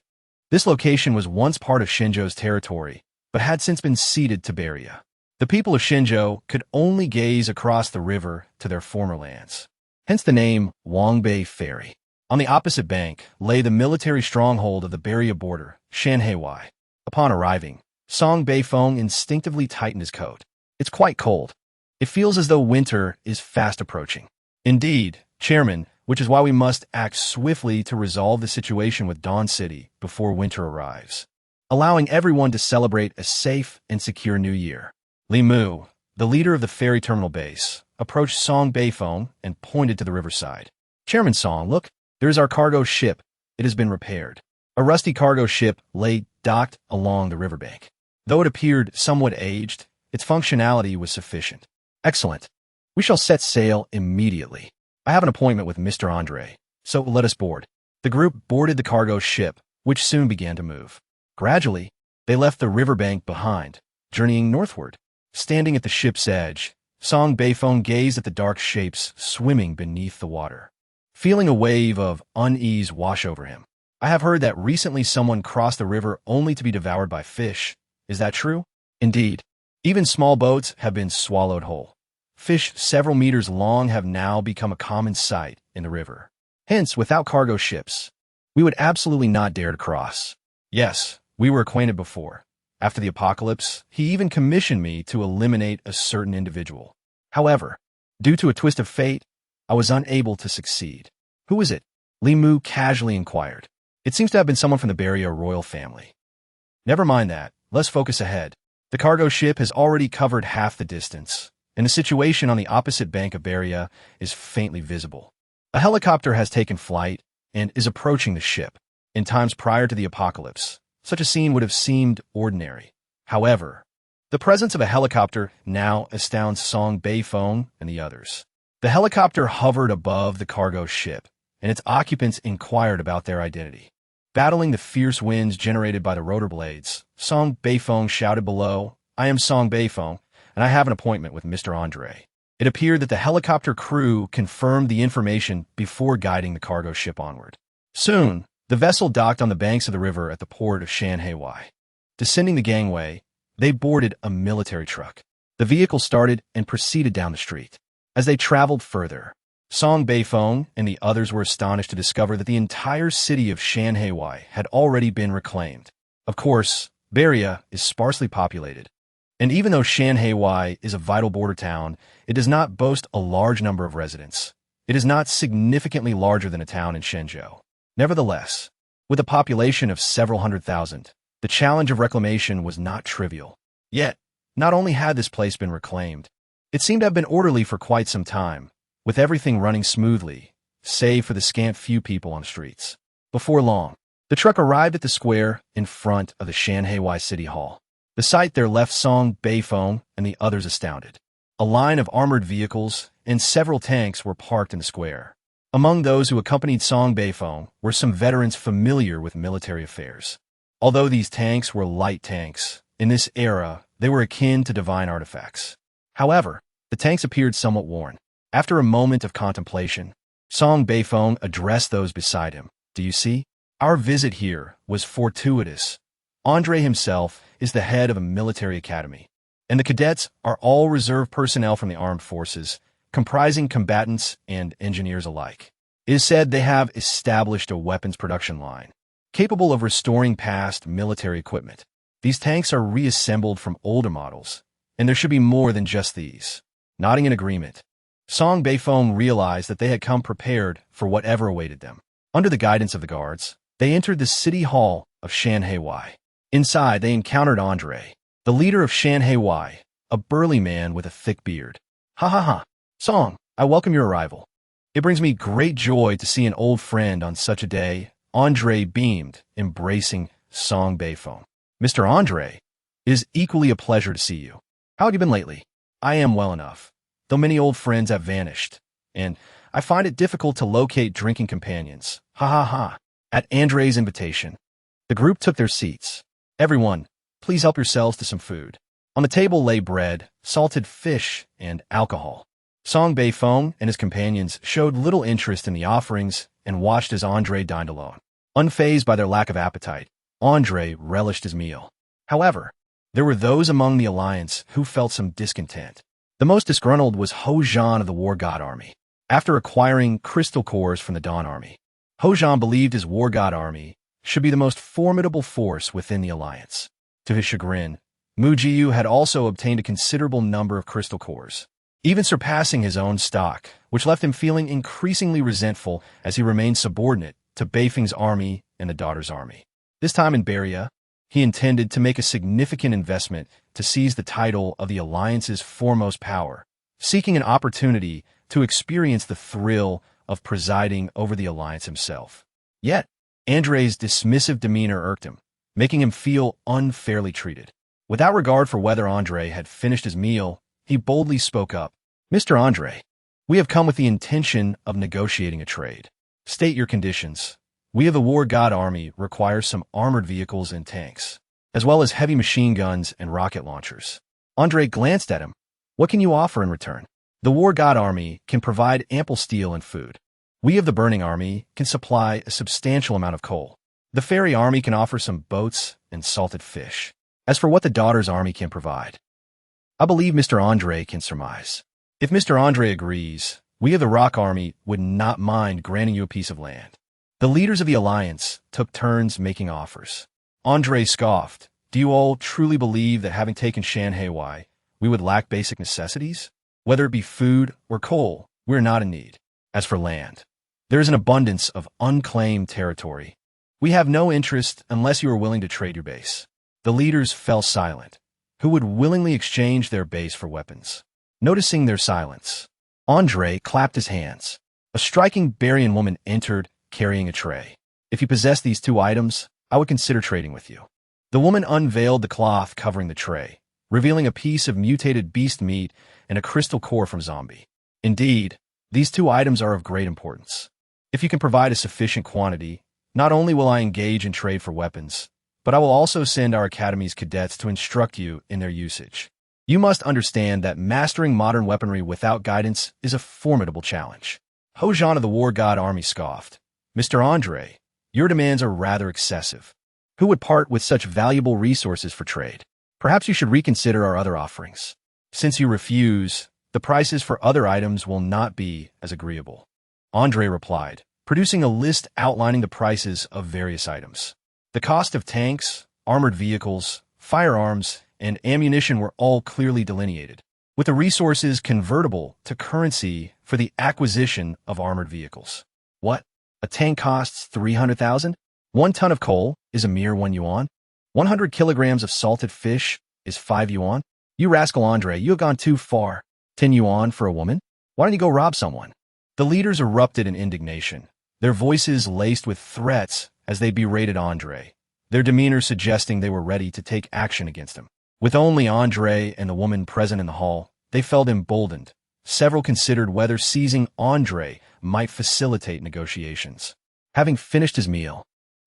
This location was once part of Shenzhou's territory, but had since been ceded to Beria. The people of Shenzhou could only gaze across the river to their former lands. Hence the name Wangbei Ferry. On the opposite bank lay the military stronghold of the Beria border, Shanhaewai. Upon arriving, Song Beifeng instinctively tightened his coat. It's quite cold. It feels as though winter is fast approaching. Indeed, Chairman, which is why we must act swiftly to resolve the situation with Dawn City before winter arrives, allowing everyone to celebrate a safe and secure new year. Li Mu, the leader of the ferry terminal base, approached Song Beifeng and pointed to the riverside. Chairman Song, look, there is our cargo ship. It has been repaired. A rusty cargo ship lay docked along the riverbank. Though it appeared somewhat aged, its functionality was sufficient. Excellent. We shall set sail immediately. I have an appointment with Mr. Andre, so let us board. The group boarded the cargo ship, which soon began to move. Gradually, they left the riverbank behind, journeying northward. Standing at the ship's edge, Song Beifeng gazed at the dark shapes swimming beneath the water, feeling a wave of unease wash over him. I have heard that recently someone crossed the river only to be devoured by fish. Is that true? Indeed. Even small boats have been swallowed whole. Fish several meters long have now become a common sight in the river. Hence, without cargo ships, we would absolutely not dare to cross. Yes, we were acquainted before. After the apocalypse, he even commissioned me to eliminate a certain individual. However, due to a twist of fate, I was unable to succeed. Who is it? Li Mu casually inquired. It seems to have been someone from the Beria royal family. Never mind that. Let's focus ahead. The cargo ship has already covered half the distance, and the situation on the opposite bank of Beria is faintly visible. A helicopter has taken flight and is approaching the ship. In times prior to the apocalypse, such a scene would have seemed ordinary. However, the presence of a helicopter now astounds Song Beifeng and the others. The helicopter hovered above the cargo ship, and its occupants inquired about their identity. Battling the fierce winds generated by the rotor blades, Song Beifeng shouted below, "I am Song Beifeng, and I have an appointment with Mr. Andre." It appeared that the helicopter crew confirmed the information before guiding the cargo ship onward. Soon, the vessel docked on the banks of the river at the port of Shanhaewai. Descending the gangway, they boarded a military truck. The vehicle started and proceeded down the street. As they traveled further, Song Beifeng and the others were astonished to discover that the entire city of Shanhaewai had already been reclaimed. Of course, Beria is sparsely populated, and even though Shanhaewai is a vital border town, it does not boast a large number of residents. It is not significantly larger than a town in Shenzhou. Nevertheless, with a population of several hundred thousand, the challenge of reclamation was not trivial. Yet, not only had this place been reclaimed, it seemed to have been orderly for quite some time, with everything running smoothly, save for the scant few people on the streets. Before long, the truck arrived at the square in front of the Shanhaewai City Hall. The sight there left Song Beifeng and the others astounded. A line of armored vehicles and several tanks were parked in the square. Among those who accompanied Song Beifeng were some veterans familiar with military affairs. Although these tanks were light tanks, in this era they were akin to divine artifacts. However, the tanks appeared somewhat worn. After a moment of contemplation, Song Beifeng addressed those beside him. "Do you see? Our visit here was fortuitous. Andre himself is the head of a military academy, and the cadets are all reserve personnel from the armed forces, comprising combatants and engineers alike. It is said they have established a weapons production line, capable of restoring past military equipment. These tanks are reassembled from older models, and there should be more than just these." Nodding in agreement, Song Beifeng realized that they had come prepared for whatever awaited them. Under the guidance of the guards, they entered the city hall of Shanhaewai. Inside, they encountered Andre, the leader of Shanhaewai, a burly man with a thick beard. "Ha ha ha! Song, I welcome your arrival. It brings me great joy to see an old friend on such a day." Andre beamed, embracing Song Beifeng. "Mr. Andre, it is equally a pleasure to see you. How have you been lately?" "I am well enough, though many old friends have vanished, and I find it difficult to locate drinking companions. Ha ha ha. At Andre's invitation, the group took their seats. Everyone, please help yourselves to some food. On the table lay bread, salted fish, and alcohol. Song Beifong and his companions showed little interest in the offerings and watched as Andre dined alone. Unfazed by their lack of appetite, Andre relished his meal. However, there were those among the alliance who felt some discontent. The most disgruntled was Ho Zhan of the War God Army. After acquiring crystal cores from the Dawn Army, Ho Zhan believed his War God Army should be the most formidable force within the alliance. To his chagrin, Mu Jiu had also obtained a considerable number of crystal cores, even surpassing his own stock, which left him feeling increasingly resentful as he remained subordinate to Beifeng's army and the Daughter's army. This time in Beria, he intended to make a significant investment to seize the title of the Alliance's foremost power, seeking an opportunity to experience the thrill of presiding over the Alliance himself. Yet, Andre's dismissive demeanor irked him, making him feel unfairly treated. Without regard for whether Andre had finished his meal, he boldly spoke up. "Mr. Andre, we have come with the intention of negotiating a trade. State your conditions. We of the War God Army require some armored vehicles and tanks, as well as heavy machine guns and rocket launchers." Andre glanced at him. "What can you offer in return?" "The War God Army can provide ample steel and food. We of the Burning Army can supply a substantial amount of coal. The Fairy Army can offer some boats and salted fish. As for what the Daughter's Army can provide, I believe Mr. Andre can surmise. If Mr. Andre agrees, we of the Rock Army would not mind granting you a piece of land." The leaders of the Alliance took turns making offers. Andre scoffed. "Do you all truly believe that having taken Shanhaewai, we would lack basic necessities? Whether it be food or coal, we are not in need. As for land, there is an abundance of unclaimed territory. We have no interest unless you are willing to trade your base." The leaders fell silent. Who would willingly exchange their base for weapons? Noticing their silence, Andre clapped his hands. A striking Barian woman entered, carrying a tray. "If you possess these two items, I would consider trading with you." The woman unveiled the cloth covering the tray, revealing a piece of mutated beast meat and a crystal core from zombie. "Indeed, these two items are of great importance. If you can provide a sufficient quantity, not only will I engage in trade for weapons, but I will also send our Academy's cadets to instruct you in their usage. You must understand that mastering modern weaponry without guidance is a formidable challenge." Ho Zhan of the War God Army scoffed. "Mr. Andre, your demands are rather excessive. Who would part with such valuable resources for trade? Perhaps you should reconsider our other offerings. Since you refuse, the prices for other items will not be as agreeable." Andre replied, producing a list outlining the prices of various items. The cost of tanks, armored vehicles, firearms, and ammunition were all clearly delineated, with the resources convertible to currency for the acquisition of armored vehicles. "What? A tank costs 300,000? 1 ton of coal is a mere 1 yuan? 100 kilograms of salted fish is 5 yuan? You rascal Andre, you have gone too far. 10 yuan for a woman? Why don't you go rob someone?" The leaders erupted in indignation, their voices laced with threats as they berated Andre, their demeanor suggesting they were ready to take action against him. With only Andre and the woman present in the hall, they felt emboldened. Several considered whether seizing Andre might facilitate negotiations. Having finished his meal,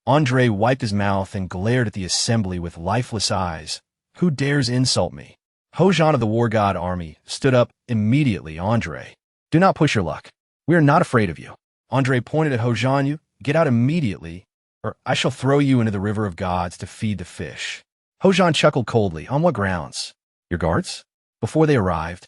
Andre wiped his mouth and glared at the assembly with lifeless eyes. "Who dares insult me?" Ho Zhan of the War God Army stood up immediately. "Andre, do not push your luck. We are not afraid of you." Andre pointed at Ho Zhan. "You get out immediately, or I shall throw you into the river of gods to feed the fish." Ho Zhan chuckled coldly. "On what grounds? Your guards? Before they arrived,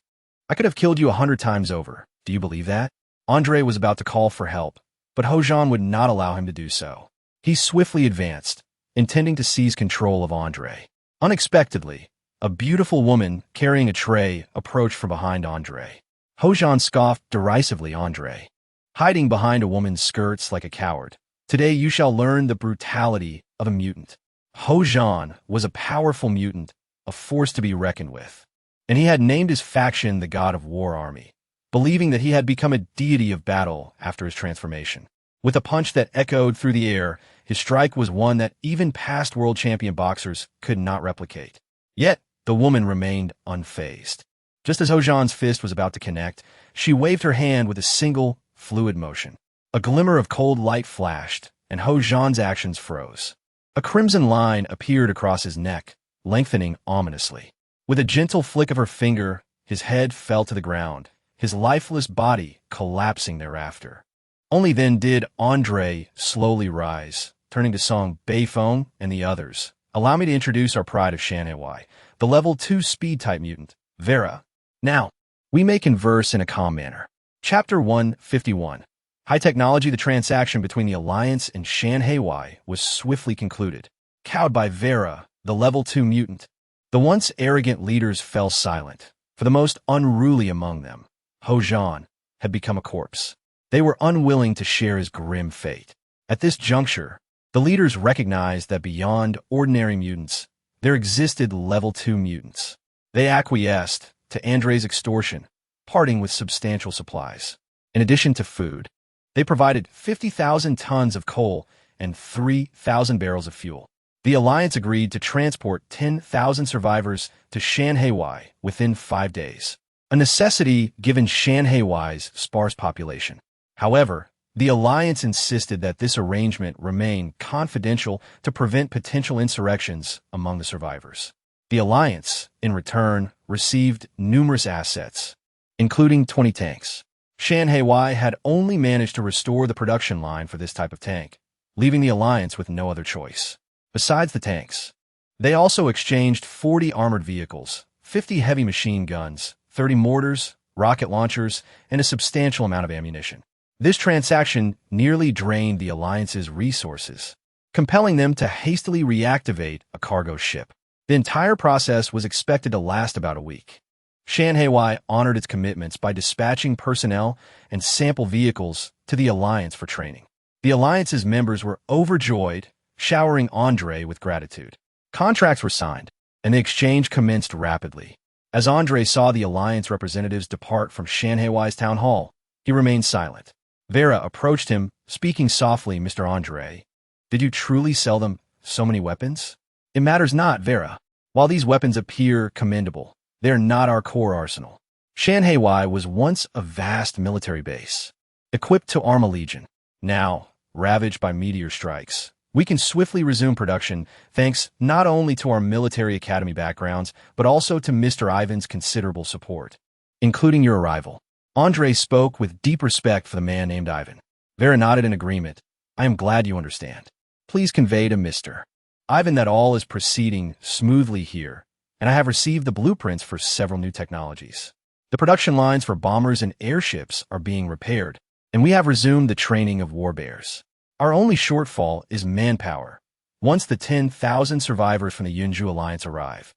I could have killed you 100 times over. Do you believe that?" Andre was about to call for help, but Ho Zhan would not allow him to do so. He swiftly advanced, intending to seize control of Andre. Unexpectedly, a beautiful woman carrying a tray approached from behind Andre. Ho Zhan scoffed derisively. "Andre, hiding behind a woman's skirts like a coward. Today you shall learn the brutality of a mutant." Ho Zhan was a powerful mutant, a force to be reckoned with, and he had named his faction the God of War Army, believing that he had become a deity of battle after his transformation. With a punch that echoed through the air, his strike was one that even past world champion boxers could not replicate. Yet, the woman remained unfazed. Just as Ho Zhan's fist was about to connect, she waved her hand with a single, fluid motion. A glimmer of cold light flashed, and Ho Zhan's actions froze. A crimson line appeared across his neck, lengthening ominously. With a gentle flick of her finger, his head fell to the ground, his lifeless body collapsing thereafter. Only then did Andre slowly rise, turning to Song Beifeng and the others. Allow me to introduce our pride of Shanhei, the level 2 speed-type mutant, Vera. Now, we may converse in a calm manner. Chapter 151. High technology. The transaction between the Alliance and Shanhei was swiftly concluded. Cowed by Vera, the level 2 mutant, the once arrogant leaders fell silent. For the most unruly among them, Ho Zhan, had become a corpse. They were unwilling to share his grim fate. At this juncture, the leaders recognized that beyond ordinary mutants, there existed level 2 mutants. They acquiesced to Andre's extortion, parting with substantial supplies. In addition to food, they provided 50,000 tons of coal and 3,000 barrels of fuel. The Alliance agreed to transport 10,000 survivors to Shanhei within 5 days, a necessity given Shanhei's sparse population. However, the Alliance insisted that this arrangement remain confidential to prevent potential insurrections among the survivors. The Alliance, in return, received numerous assets, including 20 tanks. Shanhei had only managed to restore the production line for this type of tank, leaving the Alliance with no other choice. Besides the tanks, they also exchanged 40 armored vehicles, 50 heavy machine guns, 30 mortars, rocket launchers, and a substantial amount of ammunition. This transaction nearly drained the Alliance's resources, compelling them to hastily reactivate a cargo ship. The entire process was expected to last about a week. Shanhei honored its commitments by dispatching personnel and sample vehicles to the Alliance for training. The Alliance's members were overjoyed, showering Andre with gratitude. Contracts were signed, and the exchange commenced rapidly. As Andre saw the Alliance representatives depart from Shanhei's town hall, he remained silent. Vera approached him, speaking softly. Mr. Andre, did you truly sell them so many weapons? It matters not, Vera. While these weapons appear commendable, they are not our core arsenal. Shanhei was once a vast military base, equipped to arm a legion. Now, ravaged by meteor strikes, we can swiftly resume production thanks not only to our military academy backgrounds, but also to Mr. Ivan's considerable support, including your arrival. Andre spoke with deep respect for the man named Ivan. Vera nodded in agreement. I am glad you understand. Please convey to Mr. Ivan that all is proceeding smoothly here, and I have received the blueprints for several new technologies. The production lines for bombers and airships are being repaired, and we have resumed the training of war bears. Our only shortfall is manpower. Once the 10,000 survivors from the Yunju Alliance arrive,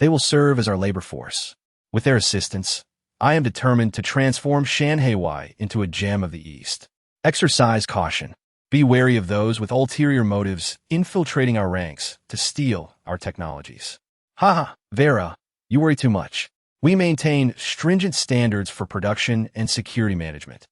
they will serve as our labor force. With their assistance, I am determined to transform Shanhei into a gem of the East. Exercise caution. Be wary of those with ulterior motives infiltrating our ranks to steal our technologies. Haha, Vera, you worry too much. We maintain stringent standards for production and security management,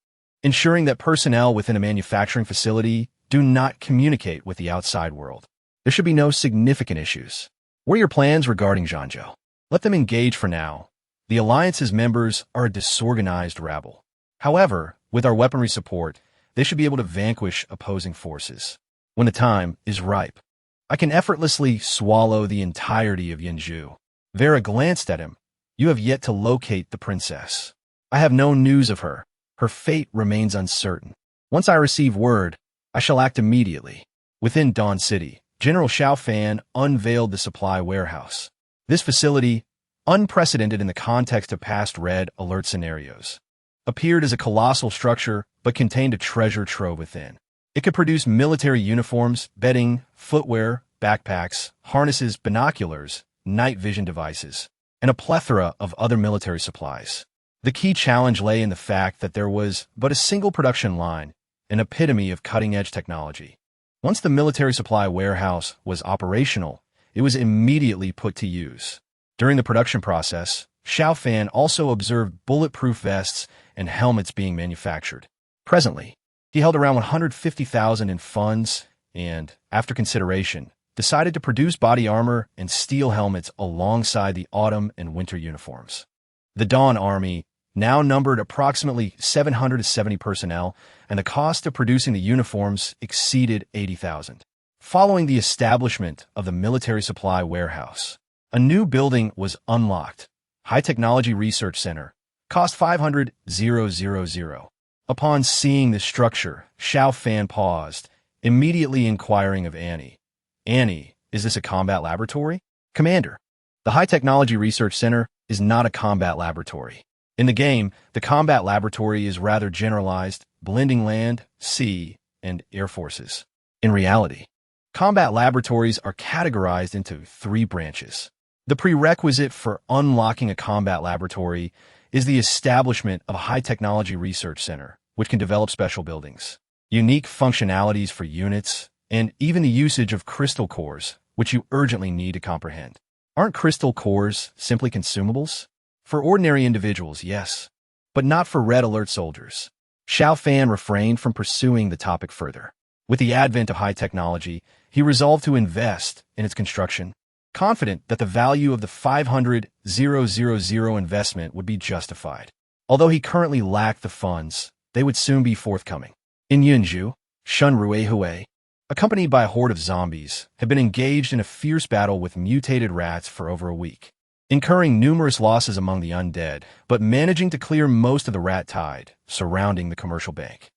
ensuring that personnel within a manufacturing facility do not communicate with the outside world. There should be no significant issues. What are your plans regarding Zhanzhou? Let them engage for now. The Alliance's members are a disorganized rabble. However, with our weaponry support, they should be able to vanquish opposing forces. When the time is ripe, I can effortlessly swallow the entirety of Yunju. Vera glanced at him. You have yet to locate the princess. I have no news of her. Her fate remains uncertain. Once I receive word, I shall act immediately. Within Dawn City, General Xiao Fan unveiled the supply warehouse. This facility, unprecedented in the context of past red alert scenarios, appeared as a colossal structure but contained a treasure trove within. It could produce military uniforms, bedding, footwear, backpacks, harnesses, binoculars, night vision devices, and a plethora of other military supplies. The key challenge lay in the fact that there was but a single production line, an epitome of cutting-edge technology. Once the military supply warehouse was operational, it was immediately put to use. During the production process, Xiao Fan also observed bulletproof vests and helmets being manufactured. Presently, he held around 150,000 in funds and, after consideration, decided to produce body armor and steel helmets alongside the autumn and winter uniforms. The Dawn Army now numbered approximately 770 personnel, and the cost of producing the uniforms exceeded 80,000. Following the establishment of the military supply warehouse, a new building was unlocked, High Technology Research Center, cost 500,000. Upon seeing the structure, Xiao Fan paused, immediately inquiring of Annie. Annie, is this a combat laboratory? Commander, the High Technology Research Center is not a combat laboratory. In the game, the combat laboratory is rather generalized, blending land, sea, and air forces. In reality, combat laboratories are categorized into 3 branches. The prerequisite for unlocking a combat laboratory is the establishment of a high-technology research center, which can develop special buildings, unique functionalities for units, and even the usage of crystal cores, which you urgently need to comprehend. Aren't crystal cores simply consumables? For ordinary individuals, yes, but not for red alert soldiers. Xiao Fan refrained from pursuing the topic further. With the advent of high technology, he resolved to invest in its construction, confident that the value of the 500,000 investment would be justified. Although he currently lacked the funds, they would soon be forthcoming. In Yunju, Shunruehui, accompanied by a horde of zombies, had been engaged in a fierce battle with mutated rats for over a week, incurring numerous losses among the undead, but managing to clear most of the rat tide surrounding the commercial bank.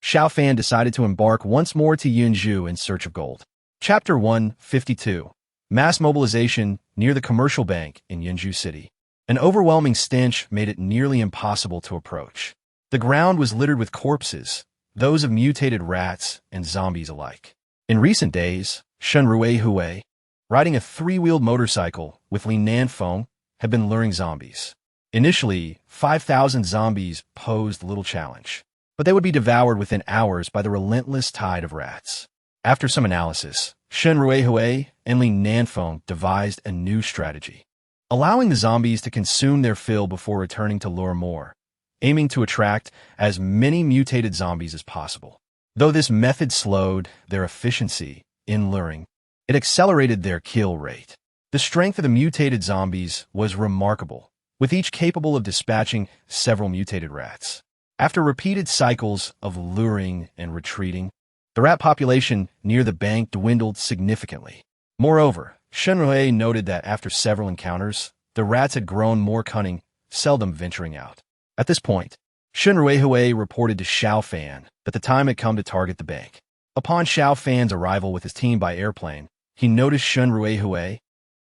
Xiao Fan decided to embark once more to Yunju in search of gold. Chapter 152. Mass mobilization near the commercial bank in Yunju City. An overwhelming stench made it nearly impossible to approach. The ground was littered with corpses, those of mutated rats and zombies alike. In recent days, Shunruehui, riding a 3-wheeled motorcycle with Li Nanfeng, had been luring zombies. Initially, 5,000 zombies posed little challenge, but they would be devoured within hours by the relentless tide of rats. After some analysis, Shunruehui and Li Nanfeng devised a new strategy, allowing the zombies to consume their fill before returning to lure more, aiming to attract as many mutated zombies as possible. Though this method slowed their efficiency in luring, it accelerated their kill rate. The strength of the mutated zombies was remarkable, with each capable of dispatching several mutated rats. After repeated cycles of luring and retreating, the rat population near the bank dwindled significantly. Moreover, Shunrui noted that after several encounters, the rats had grown more cunning, seldom venturing out. At this point, Shunruehui reported to Xiao Fan that the time had come to target the bank. Upon Xiao Fan's arrival with his team by airplane, he noticed Shunruehui,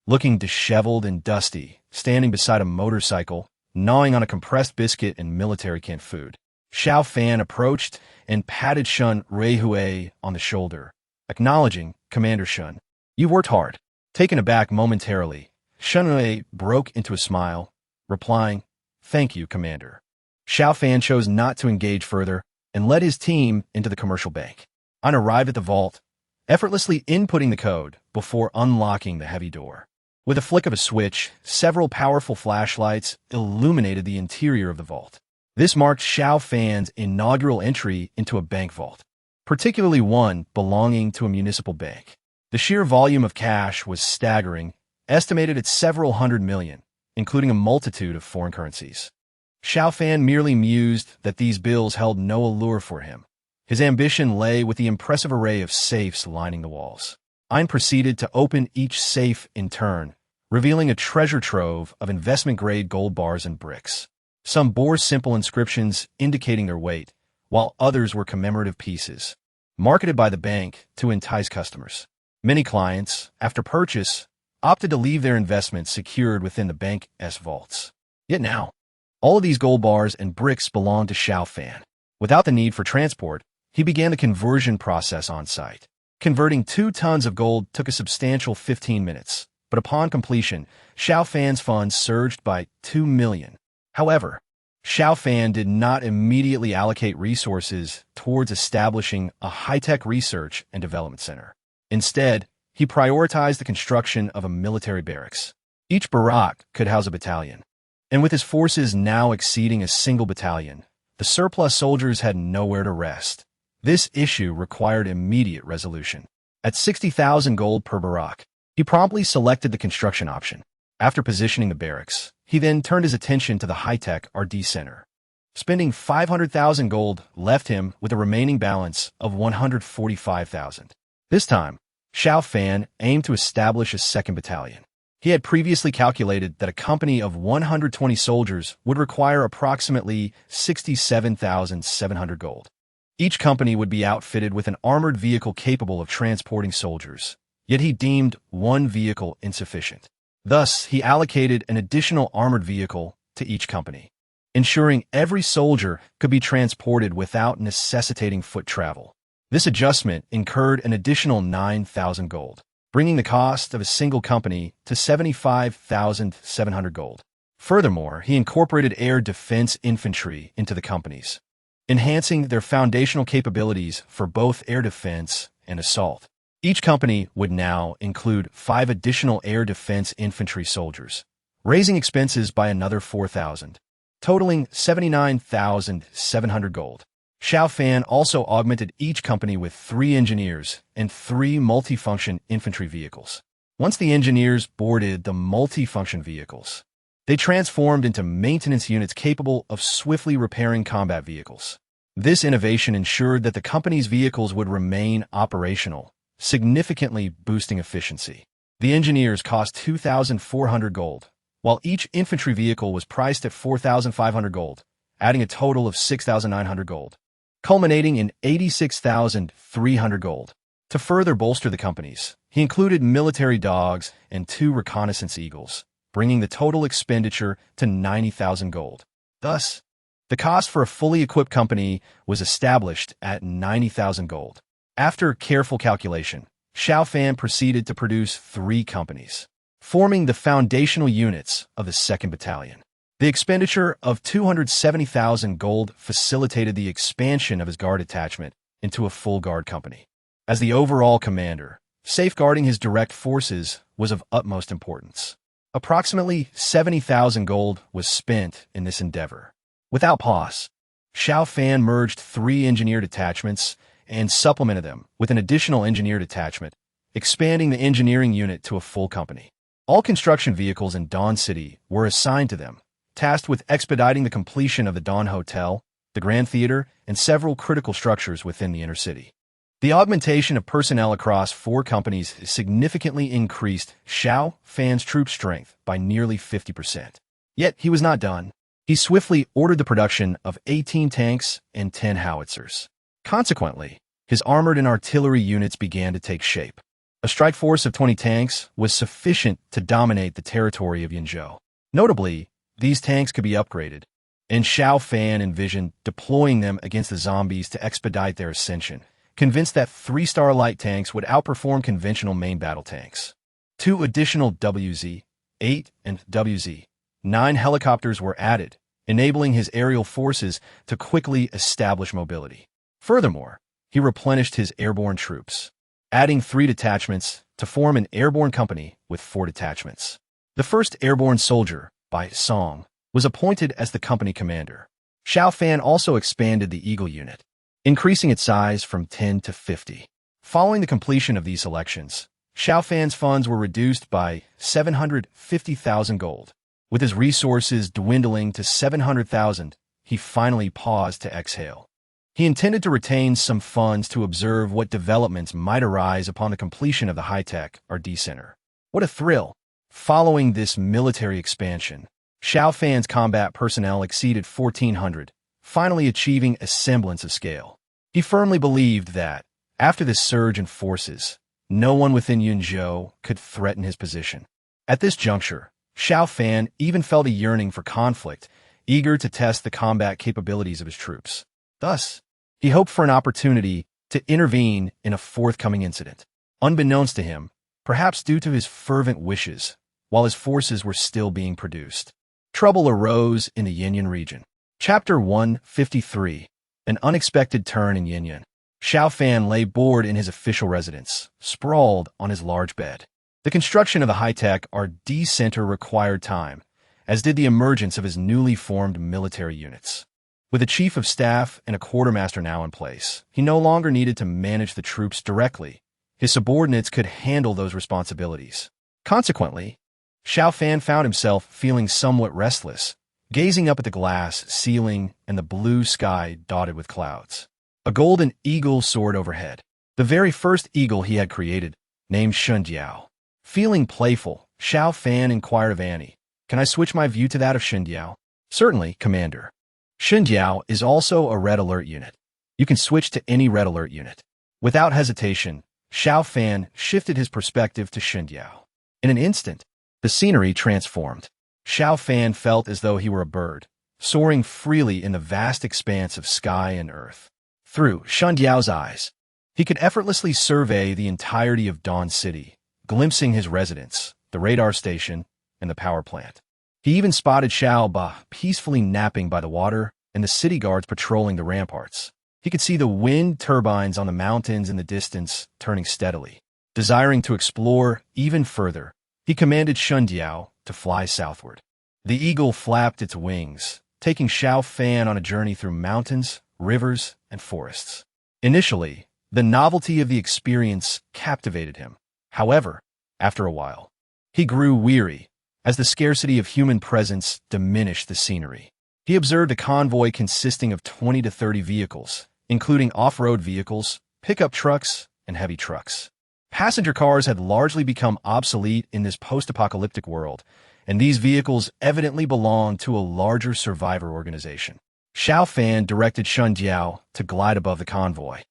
looking disheveled and dusty, standing beside a motorcycle, gnawing on a compressed biscuit and military canned food. Xiao Fan approached and patted Shunruehui on the shoulder, acknowledging, "Commander Shun, you've worked hard." Taken aback momentarily, Shunrui broke into a smile, replying, "Thank you, Commander." Xiao Fan chose not to engage further and led his team into the commercial bank. On arrive at the vault, effortlessly inputting the code before unlocking the heavy door. With a flick of a switch, several powerful flashlights illuminated the interior of the vault. This marked Xiao Fan's inaugural entry into a bank vault, particularly one belonging to a municipal bank. The sheer volume of cash was staggering, estimated at several hundred million, including a multitude of foreign currencies. Xiao Fan merely mused that these bills held no allure for him. His ambition lay with the impressive array of safes lining the walls. Ein proceeded to open each safe in turn, revealing a treasure trove of investment-grade gold bars and bricks. Some bore simple inscriptions indicating their weight, while others were commemorative pieces, marketed by the bank to entice customers. Many clients, after purchase, opted to leave their investments secured within the bank's vaults. Yet now, all of these gold bars and bricks belonged to Xiao Fan. Without the need for transport, he began the conversion process on site. Converting 2 tons of gold took a substantial 15 minutes, but upon completion, Xiao Fan's funds surged by 2 million. However, Xiao Fan did not immediately allocate resources towards establishing a high-tech research and development center. Instead, he prioritized the construction of a military barracks. Each barrack could house a battalion, and with his forces now exceeding a single battalion, the surplus soldiers had nowhere to rest. This issue required immediate resolution. At 60,000 gold per barrack, he promptly selected the construction option. After positioning the barracks, he then turned his attention to the high-tech R&D center. Spending 500,000 gold left him with a remaining balance of 145,000. This time, Xiao Fan aimed to establish a second battalion. He had previously calculated that a company of 120 soldiers would require approximately 67,700 gold. Each company would be outfitted with an armored vehicle capable of transporting soldiers, yet he deemed one vehicle insufficient. Thus, he allocated an additional armored vehicle to each company, ensuring every soldier could be transported without necessitating foot travel. This adjustment incurred an additional 9,000 gold, bringing the cost of a single company to 75,700 gold. Furthermore, he incorporated air defense infantry into the companies, enhancing their foundational capabilities for both air defense and assault. Each company would now include 5 additional air defense infantry soldiers, raising expenses by another 4,000, totaling 79,700 gold. Xiao Fan also augmented each company with 3 engineers and 3 multifunction infantry vehicles. Once the engineers boarded the multifunction vehicles, they transformed into maintenance units capable of swiftly repairing combat vehicles. This innovation ensured that the company's vehicles would remain operational, significantly boosting efficiency. The engineers cost 2,400 gold, while each infantry vehicle was priced at 4,500 gold, adding a total of 6,900 gold, culminating in 86,300 gold. To further bolster the companies, he included military dogs and 2 reconnaissance eagles, bringing the total expenditure to 90,000 gold. Thus, the cost for a fully equipped company was established at 90,000 gold. After careful calculation, Xiao Fan proceeded to produce 3 companies, forming the foundational units of the 2nd Battalion. The expenditure of 270,000 gold facilitated the expansion of his guard attachment into a full guard company. As the overall commander, safeguarding his direct forces was of utmost importance. Approximately 70,000 gold was spent in this endeavor. Without pause, Xiao Fan merged 3 engineered attachments and supplemented them with an additional engineered attachment, expanding the engineering unit to a full company. All construction vehicles in Dawn City were assigned to them, tasked with expediting the completion of the Dawn Hotel, the Grand Theater, and several critical structures within the inner city. The augmentation of personnel across 4 companies significantly increased Xiao Fan's troop strength by nearly 50%. Yet he was not done. He swiftly ordered the production of 18 tanks and 10 howitzers. Consequently, his armored and artillery units began to take shape. A strike force of 20 tanks was sufficient to dominate the territory of Yinzhou. Notably, these tanks could be upgraded, and Xiao Fan envisioned deploying them against the zombies to expedite their ascension, convinced that 3-star light tanks would outperform conventional main battle tanks. 2 additional WZ-8 and WZ-9 helicopters were added, enabling his aerial forces to quickly establish mobility. Furthermore, he replenished his airborne troops, adding 3 detachments to form an airborne company with 4 detachments. The 1st airborne soldier, by Song, was appointed as the company commander. Xiao Fan also expanded the Eagle unit, increasing its size from 10 to 50. Following the completion of these selections, Xiao Fan's funds were reduced by 750,000 gold. With his resources dwindling to 700,000, he finally paused to exhale. He intended to retain some funds to observe what developments might arise upon the completion of the high-tech R&D center. What a thrill! Following this military expansion, Xiao Fan's combat personnel exceeded 1,400, finally achieving a semblance of scale. He firmly believed that, after this surge in forces, no one within Yunzhou could threaten his position. At this juncture, Xiao Fan even felt a yearning for conflict, eager to test the combat capabilities of his troops. Thus, he hoped for an opportunity to intervene in a forthcoming incident. Unbeknownst to him, perhaps due to his fervent wishes, while his forces were still being produced, trouble arose in the Yinyan region. Chapter 153. An unexpected turn in Yinyan. Xiao Fan lay bored in his official residence, sprawled on his large bed. The construction of the high-tech R&D center required time, as did the emergence of his newly formed military units. With a chief of staff and a quartermaster now in place, he no longer needed to manage the troops directly. His subordinates could handle those responsibilities. Consequently, Xiao Fan found himself feeling somewhat restless, gazing up at the glass ceiling and the blue sky dotted with clouds. A golden eagle soared overhead, the very first eagle he had created, named Shundiao. Feeling playful, Xiao Fan inquired of Annie, "Can I switch my view to that of Shundiao?" "Certainly, Commander." Shundiao is also a red alert unit. You can switch to any red alert unit. Without hesitation, Xiao Fan shifted his perspective to Shundiao. In an instant, the scenery transformed. Xiao Fan felt as though he were a bird, soaring freely in the vast expanse of sky and earth. Through Shundiao's eyes, he could effortlessly survey the entirety of Dawn City, glimpsing his residence, the radar station, and the power plant. He even spotted Xiao Ba peacefully napping by the water and the city guards patrolling the ramparts. He could see the wind turbines on the mountains in the distance turning steadily. Desiring to explore even further, he commanded Shundiao to fly southward. The eagle flapped its wings, taking Xiao Fan on a journey through mountains, rivers, and forests. Initially, the novelty of the experience captivated him. However, after a while, he grew weary as the scarcity of human presence diminished the scenery. He observed a convoy consisting of 20 to 30 vehicles, including off-road vehicles, pickup trucks, and heavy trucks. Passenger cars had largely become obsolete in this post-apocalyptic world, and these vehicles evidently belonged to a larger survivor organization. Xiao Fan directed Shundiao to glide above the convoy,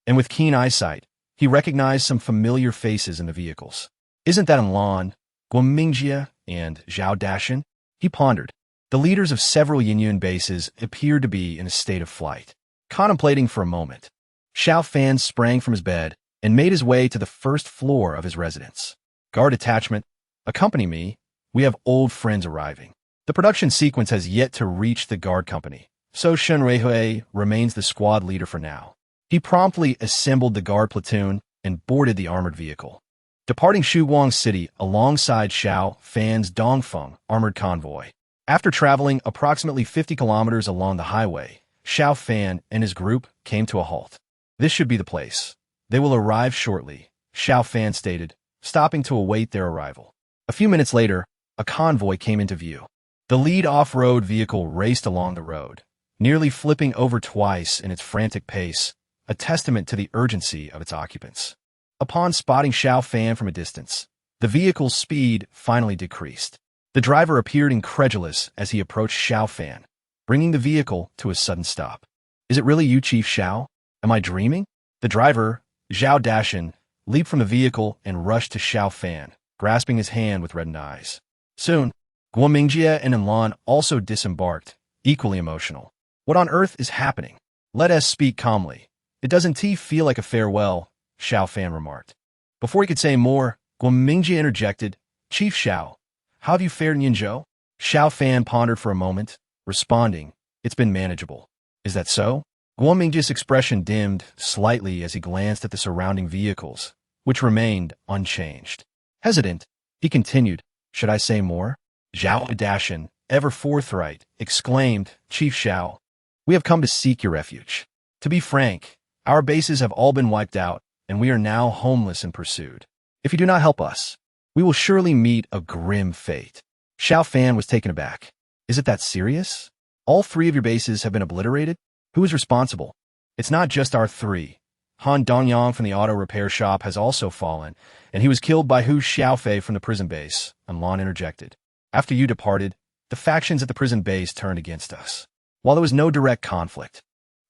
and with keen eyesight, he recognized some familiar faces in the vehicles. "Isn't that Lan, Guomingjia, and Zhao Dashan?" he pondered. The leaders of several Yinyun bases appeared to be in a state of flight. Contemplating for a moment, Xiao Fan sprang from his bed and made his way to the first floor of his residence. "Guard attachment, accompany me. We have old friends arriving." The production sequence has yet to reach the guard company, so Shen Ruihui remains the squad leader for now. He promptly assembled the guard platoon and boarded the armored vehicle, departing Shuguang City alongside Xiao Fan's Dongfeng armored convoy. After traveling approximately 50 kilometers along the highway, Xiao Fan and his group came to a halt. "This should be the place. They will arrive shortly," Xiao Fan stated, stopping to await their arrival. A few minutes later, a convoy came into view. The lead off-road vehicle raced along the road, nearly flipping over twice in its frantic pace, a testament to the urgency of its occupants. Upon spotting Xiao Fan from a distance, the vehicle's speed finally decreased. The driver appeared incredulous as he approached Xiao Fan, bringing the vehicle to a sudden stop. "Is it really you, Chief Xiao? Am I dreaming?" The driver, Zhao Dashan, leaped from the vehicle and rushed to Xiao Fan, grasping his hand with reddened eyes. Soon, Guomingjia and Lan also disembarked, equally emotional. "What on earth is happening? Let us speak calmly. It doesn't feel like a farewell," Xiao Fan remarked. Before he could say more, Guomingjia interjected, "Chief Xiao, how have you fared in Yinzhou?" Xiao Fan pondered for a moment, responding, "It's been manageable." "Is that so?" Guomingjia's expression dimmed slightly as he glanced at the surrounding vehicles, which remained unchanged. Hesitant, he continued, "Should I say more?" Zhao Dashan, ever forthright, exclaimed, "Chief Xiao, we have come to seek your refuge. To be frank, our bases have all been wiped out, and we are now homeless and pursued. If you do not help us, we will surely meet a grim fate." Xiao Fan was taken aback. "Is it that serious? All 3 of your bases have been obliterated? Who is responsible?" "It's not just our 3. Han Dongyang from the auto repair shop has also fallen, and he was killed by Hu Xiaofei from the prison base," Lan interjected. "After you departed, the factions at the prison base turned against us. While there was no direct conflict,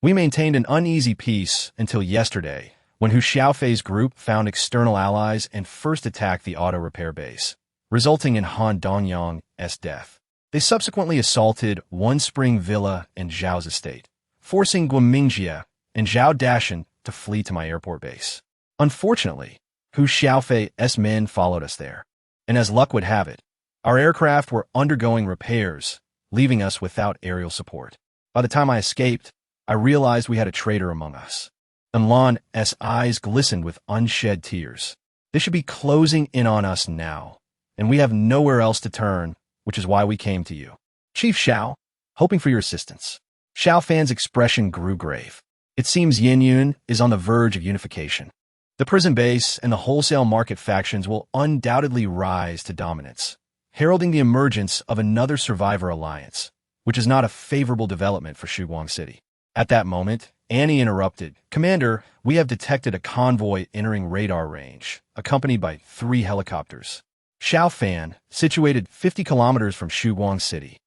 we maintained an uneasy peace until yesterday, when Hu Xiaofei's group found external allies and first attacked the auto repair base, resulting in Han Dongyang's death. They subsequently assaulted One Spring Villa and Zhao's estate, forcing Guomingjia and Zhao Dashan to flee to my airport base. Unfortunately, Hu Xiaofei's men followed us there, and as luck would have it, our aircraft were undergoing repairs, leaving us without aerial support. By the time I escaped, I realized we had a traitor among us." And Lan's eyes glistened with unshed tears. "They should be closing in on us now, and we have nowhere else to turn, which is why we came to you. Chief Xiao, hoping for your assistance." Xiao Fan's expression grew grave. "It seems Yinyun is on the verge of unification. The prison base and the wholesale market factions will undoubtedly rise to dominance, heralding the emergence of another survivor alliance, which is not a favorable development for Shuguang City. At that moment, Annie interrupted. "Commander, we have detected a convoy entering radar range, accompanied by 3 helicopters." Xiao Fan, situated 50 kilometers from Shuguang City,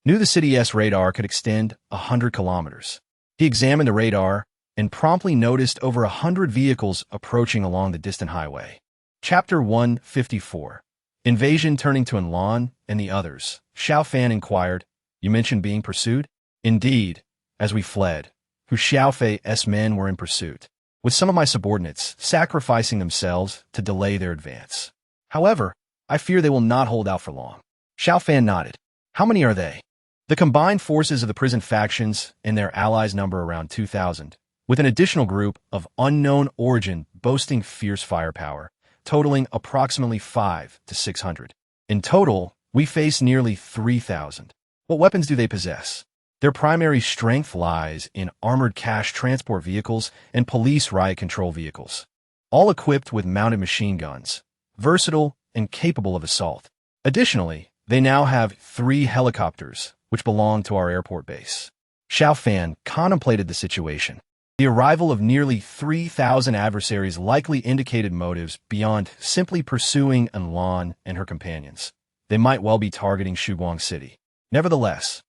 knew the city's radar could extend 100 kilometers. He examined the radar and promptly noticed over 100 vehicles approaching along the distant highway. Chapter 154. Invasion turning to Enlan and the others. Xiao Fan inquired, "You mentioned being pursued?" "Indeed, as we fled. Hu Xiaofei's men were in pursuit, with some of my subordinates sacrificing themselves to delay their advance. However, I fear they will not hold out for long." Xiao Fan nodded. "How many are they?" "The combined forces of the prison factions and their allies number around 2,000, with an additional group of unknown origin boasting fierce firepower, totaling approximately 500 to 600. In total, we face nearly 3,000. What weapons do they possess?" "Their primary strength lies in armored cash transport vehicles and police riot control vehicles, all equipped with mounted machine guns, versatile and capable of assault. Additionally, they now have 3 helicopters, which belong to our airport base." Xiao Fan contemplated the situation. The arrival of nearly 3,000 adversaries likely indicated motives beyond simply pursuing Enlan and her companions. They might well be targeting Shuguang City. Nevertheless,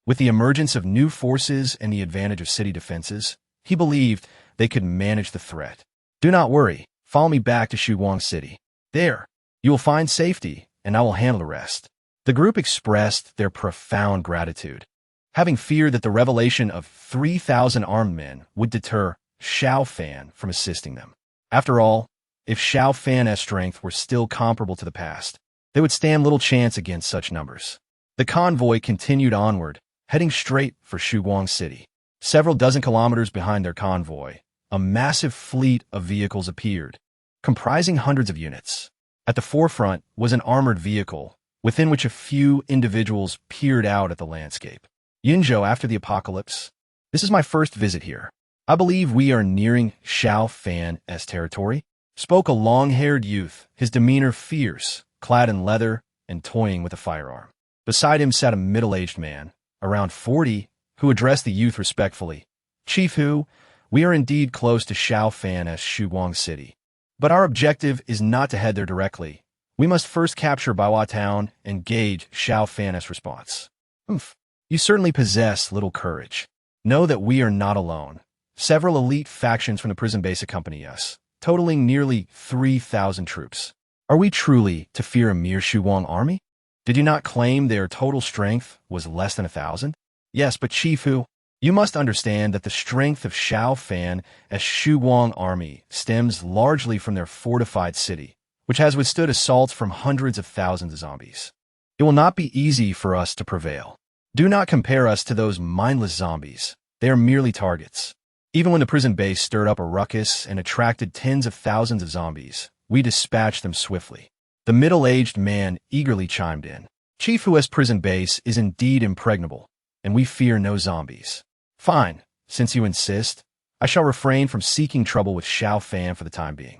with the emergence of new forces and the advantage of city defenses, he believed they could manage the threat. "Do not worry. Follow me back to Shuguang City. There, you will find safety, and I will handle the rest." The group expressed their profound gratitude, having feared that the revelation of 3,000 armed men would deter Xiao Fan from assisting them. After all, if Xiao Fan's strength were still comparable to the past, they would stand little chance against such numbers. The convoy continued onward, heading straight for Shuguang City. Several dozen kilometers behind their convoy, a massive fleet of vehicles appeared, comprising hundreds of units. At the forefront was an armored vehicle, within which a few individuals peered out at the landscape. "Yinzhou after the apocalypse. This is my first visit here. I believe we are nearing Xiao Fan's territory," spoke a long-haired youth, his demeanor fierce, clad in leather and toying with a firearm. Beside him sat a middle-aged man, around 40, who addressed the youth respectfully. "Chief Hu, we are indeed close to Xiao Fan's Shuguang City. But our objective is not to head there directly. We must first capture Baiwa Town and gauge Xiao Fan's response." "Humph. You certainly possess little courage. Know that we are not alone. Several elite factions from the prison base accompany us, totaling nearly 3,000 troops. Are we truly to fear a mere Shuguang army? Did you not claim their total strength was less than 1,000? "Yes, but Chief Hu, you must understand that the strength of Xiao Fan's Shuguang army stems largely from their fortified city, which has withstood assaults from hundreds of thousands of zombies. It will not be easy for us to prevail. Do not compare us to those mindless zombies. They are merely targets. Even when the prison base stirred up a ruckus and attracted tens of thousands of zombies, we dispatched them swiftly." The middle-aged man eagerly chimed in. "Chief Hu's prison base is indeed impregnable, and we fear no zombies." "Fine. Since you insist, I shall refrain from seeking trouble with Xiao Fan for the time being.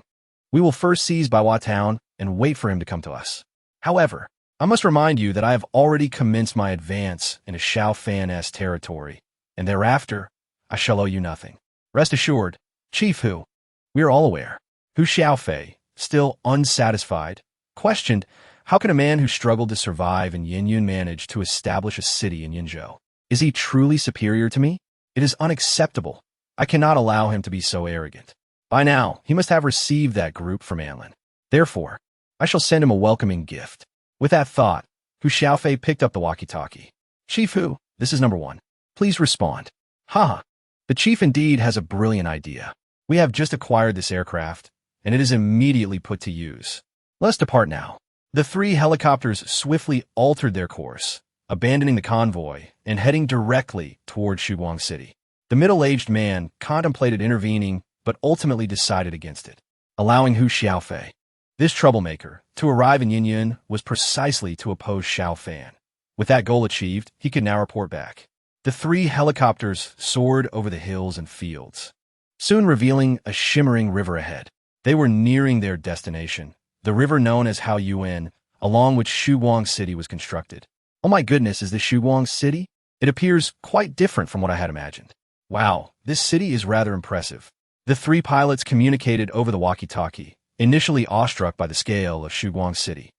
We will first seize Baiwa Town and wait for him to come to us. However, I must remind you that I have already commenced my advance into Xiao Fan's territory, and thereafter I shall owe you nothing. Rest assured, Chief Hu, we are all aware." Hu Xiaofei, still unsatisfied, questioned, "How can a man who struggled to survive in Yinyun manage to establish a city in Yinzhou? Is he truly superior to me? It is unacceptable. I cannot allow him to be so arrogant. By now, he must have received that group from Anlin. Therefore, I shall send him a welcoming gift." With that thought, Hu Xiaofei picked up the walkie-talkie. "Chief Hu, this is number 1. Please respond." "Haha, the chief indeed has a brilliant idea. We have just acquired this aircraft, and it is immediately put to use. Let's depart now." The 3 helicopters swiftly altered their course, abandoning the convoy and heading directly toward Shuguang City. The middle-aged man contemplated intervening, but ultimately decided against it, allowing Hu Xiaofei, this troublemaker, to arrive in Yinyun was precisely to oppose Xiao Fan. With that goal achieved, he could now report back. The 3 helicopters soared over the hills and fields, soon revealing a shimmering river ahead. They were nearing their destination, the river known as Haoyuan, along which Shuguang City was constructed. "Oh my goodness, is this Shuguang City?" It appears quite different from what I had imagined. Wow, this city is rather impressive. The three pilots communicated over the walkie-talkie, initially awestruck by the scale of Shuguang City.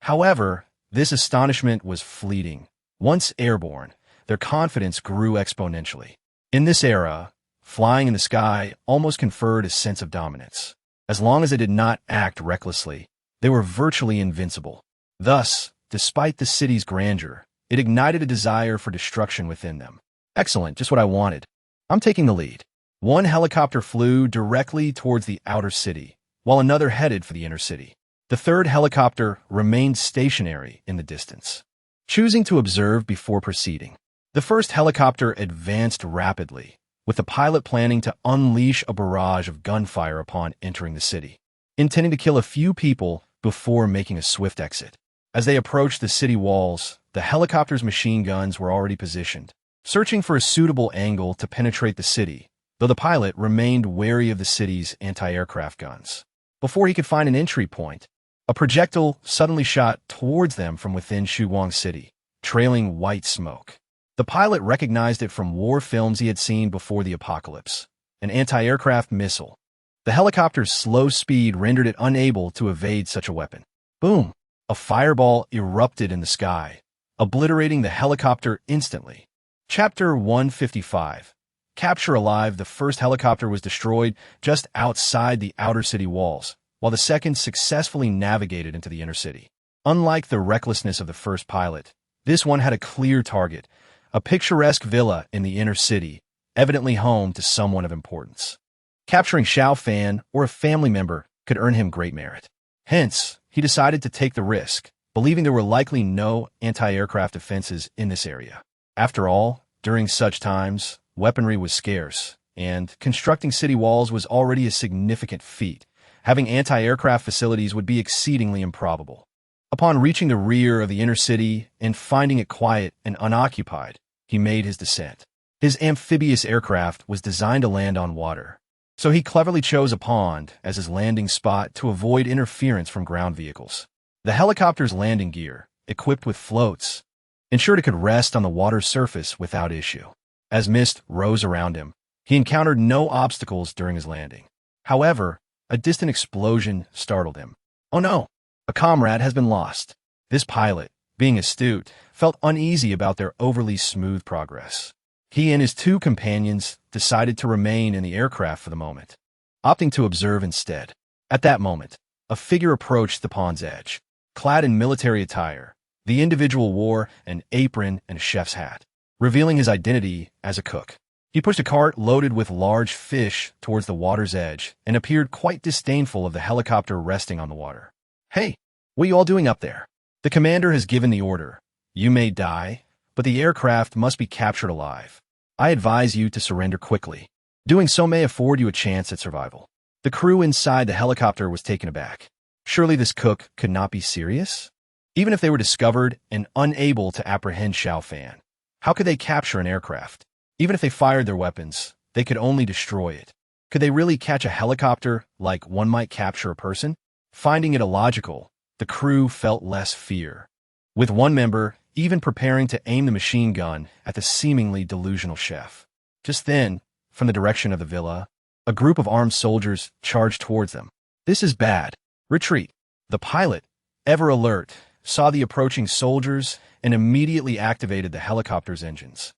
However, this astonishment was fleeting. Once airborne, their confidence grew exponentially. In this era, flying in the sky almost conferred a sense of dominance. As long as they did not act recklessly, they were virtually invincible. Thus, despite the city's grandeur, it ignited a desire for destruction within them. Excellent, just what I wanted. I'm taking the lead. One helicopter flew directly towards the outer city, while another headed for the inner city. The third helicopter remained stationary in the distance, choosing to observe before proceeding. The first helicopter advanced rapidly, with the pilot planning to unleash a barrage of gunfire upon entering the city, intending to kill a few people before making a swift exit. As they approached the city walls, the helicopter's machine guns were already positioned, searching for a suitable angle to penetrate the city, though the pilot remained wary of the city's anti-aircraft guns. Before he could find an entry point, a projectile suddenly shot towards them from within Shuguang City, trailing white smoke. The pilot recognized it from war films he had seen before the apocalypse, an anti-aircraft missile. The helicopter's slow speed rendered it unable to evade such a weapon. Boom! A fireball erupted in the sky, obliterating the helicopter instantly. Chapter 155. Capture alive. The first helicopter was destroyed just outside the outer city walls, while the second successfully navigated into the inner city. Unlike the recklessness of the first pilot, this one had a clear target, a picturesque villa in the inner city, evidently home to someone of importance. Capturing Xiao Fan or a family member could earn him great merit. Hence, he decided to take the risk, believing there were likely no anti-aircraft defenses in this area. After all, during such times, weaponry was scarce, and constructing city walls was already a significant feat. Having anti-aircraft facilities would be exceedingly improbable. Upon reaching the rear of the inner city and finding it quiet and unoccupied, he made his descent. His amphibious aircraft was designed to land on water, so he cleverly chose a pond as his landing spot to avoid interference from ground vehicles. The helicopter's landing gear, equipped with floats, ensured it could rest on the water's surface without issue. As mist rose around him, he encountered no obstacles during his landing. However, a distant explosion startled him. Oh no! A comrade has been lost. This pilot, being astute, felt uneasy about their overly smooth progress. He and his two companions decided to remain in the aircraft for the moment, opting to observe instead. At that moment, a figure approached the pond's edge. Clad in military attire, the individual wore an apron and a chef's hat, revealing his identity as a cook. He pushed a cart loaded with large fish towards the water's edge and appeared quite disdainful of the helicopter resting on the water. Hey, what are you all doing up there? The commander has given the order. You may die, but the aircraft must be captured alive. I advise you to surrender quickly. Doing so may afford you a chance at survival. The crew inside the helicopter was taken aback. Surely this cook could not be serious? Even if they were discovered and unable to apprehend Xiao Fan, how could they capture an aircraft? Even if they fired their weapons, they could only destroy it. Could they really catch a helicopter like one might capture a person? Finding it illogical, the crew felt less fear, with one member even preparing to aim the machine gun at the seemingly delusional chef. Just then, from the direction of the villa, a group of armed soldiers charged towards them. This is bad. Retreat. The pilot, ever alert, saw the approaching soldiers and immediately activated the helicopter's engines,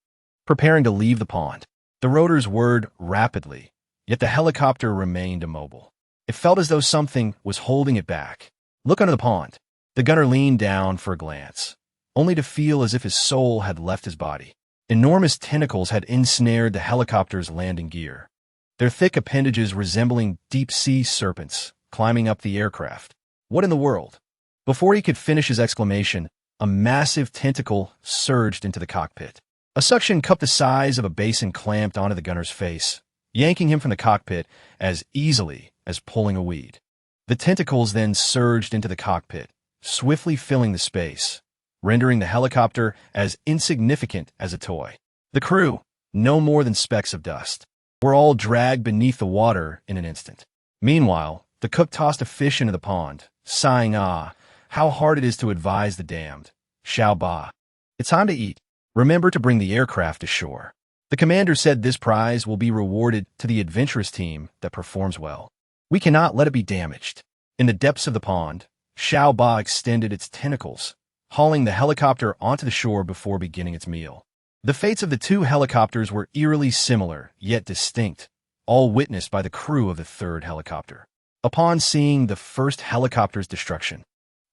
preparing to leave the pond. The rotors whirred rapidly, yet the helicopter remained immobile. It felt as though something was holding it back. Look under the pond. The gunner leaned down for a glance, only to feel as if his soul had left his body. Enormous tentacles had ensnared the helicopter's landing gear, their thick appendages resembling deep-sea serpents climbing up the aircraft. What in the world? Before he could finish his exclamation, a massive tentacle surged into the cockpit. A suction cup the size of a basin clamped onto the gunner's face, yanking him from the cockpit as easily as pulling a weed. The tentacles then surged into the cockpit, swiftly filling the space, rendering the helicopter as insignificant as a toy. The crew, no more than specks of dust, were all dragged beneath the water in an instant. Meanwhile, the cook tossed a fish into the pond, sighing, "Ah, how hard it is to advise the damned. Xiao Ba. It's time to eat." Remember to bring the aircraft ashore. The commander said this prize will be rewarded to the adventurous team that performs well. We cannot let it be damaged. In the depths of the pond, Xiao Ba extended its tentacles, hauling the helicopter onto the shore before beginning its meal. The fates of the two helicopters were eerily similar, yet distinct, all witnessed by the crew of the third helicopter. Upon seeing the first helicopter's destruction,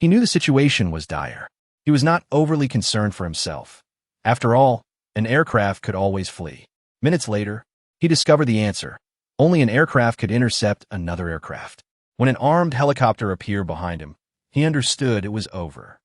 he knew the situation was dire. He was not overly concerned for himself. After all, an aircraft could always flee. Minutes later, he discovered the answer. Only an aircraft could intercept another aircraft. When an armed helicopter appeared behind him, he understood it was over.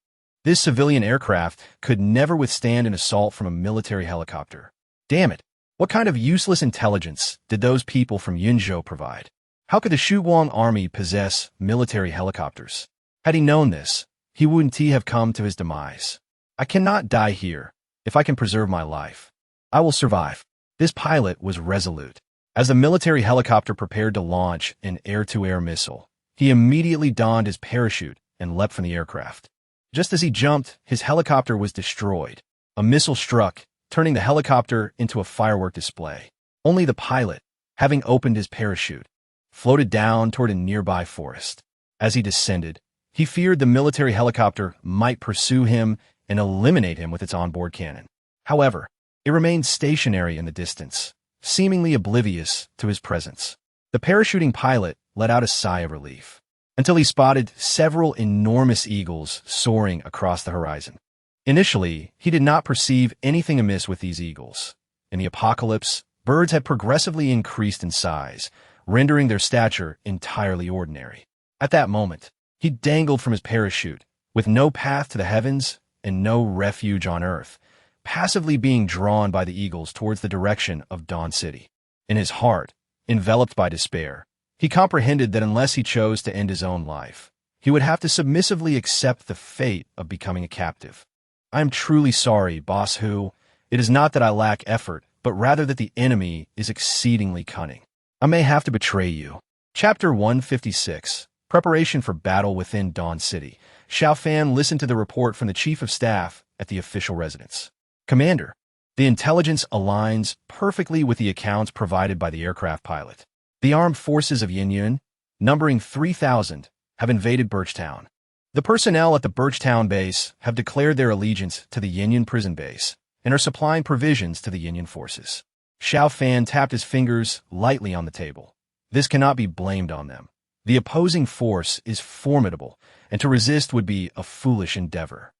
This civilian aircraft could never withstand an assault from a military helicopter. Damn it! What kind of useless intelligence did those people from Yunzhou provide? How could the Shuguang army possess military helicopters? Had he known this, he wouldn't have come to his demise. I cannot die here. If I can preserve my life, I will survive. This pilot was resolute. As the military helicopter prepared to launch an air-to-air missile, he immediately donned his parachute and leapt from the aircraft. Just as he jumped, his helicopter was destroyed. A missile struck, turning the helicopter into a firework display. Only the pilot, having opened his parachute, floated down toward a nearby forest. As he descended, he feared the military helicopter might pursue him and eliminate him with its onboard cannon. However, it remained stationary in the distance, seemingly oblivious to his presence. The parachuting pilot let out a sigh of relief, until he spotted several enormous eagles soaring across the horizon. Initially, he did not perceive anything amiss with these eagles. In the apocalypse, birds had progressively increased in size, rendering their stature entirely ordinary. At that moment, he dangled from his parachute, with no path to the heavens and no refuge on earth, passively being drawn by the eagles towards the direction of Dawn City. In his heart, enveloped by despair, he comprehended that unless he chose to end his own life, he would have to submissively accept the fate of becoming a captive. I am truly sorry, Boss Hu. It is not that I lack effort, but rather that the enemy is exceedingly cunning. I may have to betray you. Chapter 156. Preparation for battle within Dawn City. Xiao Fan listened to the report from the Chief of Staff at the official residence. Commander, the intelligence aligns perfectly with the accounts provided by the aircraft pilot. The armed forces of Yinyun, numbering 3,000, have invaded Birchtown. The personnel at the Birchtown base have declared their allegiance to the Yinyun prison base and are supplying provisions to the Yinyun forces. Xiao Fan tapped his fingers lightly on the table. This cannot be blamed on them. The opposing force is formidable, and to resist would be a foolish endeavor.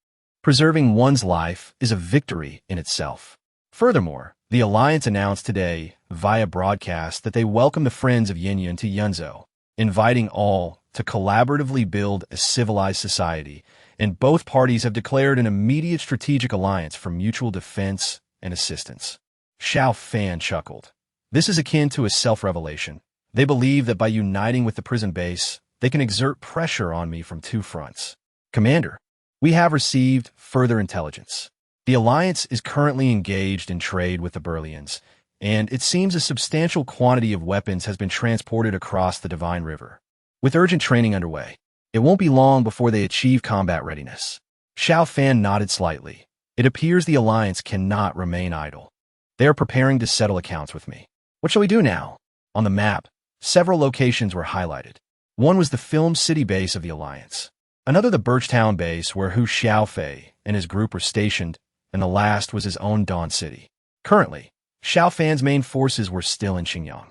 Preserving one's life is a victory in itself. Furthermore, the Alliance announced today, via broadcast, that they welcome the friends of Yinyun to Yunzhou, inviting all to collaboratively build a civilized society, and both parties have declared an immediate strategic alliance for mutual defense and assistance. Xiao Fan chuckled. This is akin to a self-revelation. They believe that by uniting with the prison base, they can exert pressure on me from two fronts. Commander, we have received further intelligence. The Alliance is currently engaged in trade with the Burlians, and it seems a substantial quantity of weapons has been transported across the Divine River. With urgent training underway, it won't be long before they achieve combat readiness. Xiao Fan nodded slightly. It appears the Alliance cannot remain idle. They are preparing to settle accounts with me. What shall we do now? On the map, several locations were highlighted. One was the Film City base of the Alliance. Another the Birchtown base where Hu Xiaofei and his group were stationed, and the last was his own Dawn City. Currently, Xiao Fan's main forces were still in Xinjiang.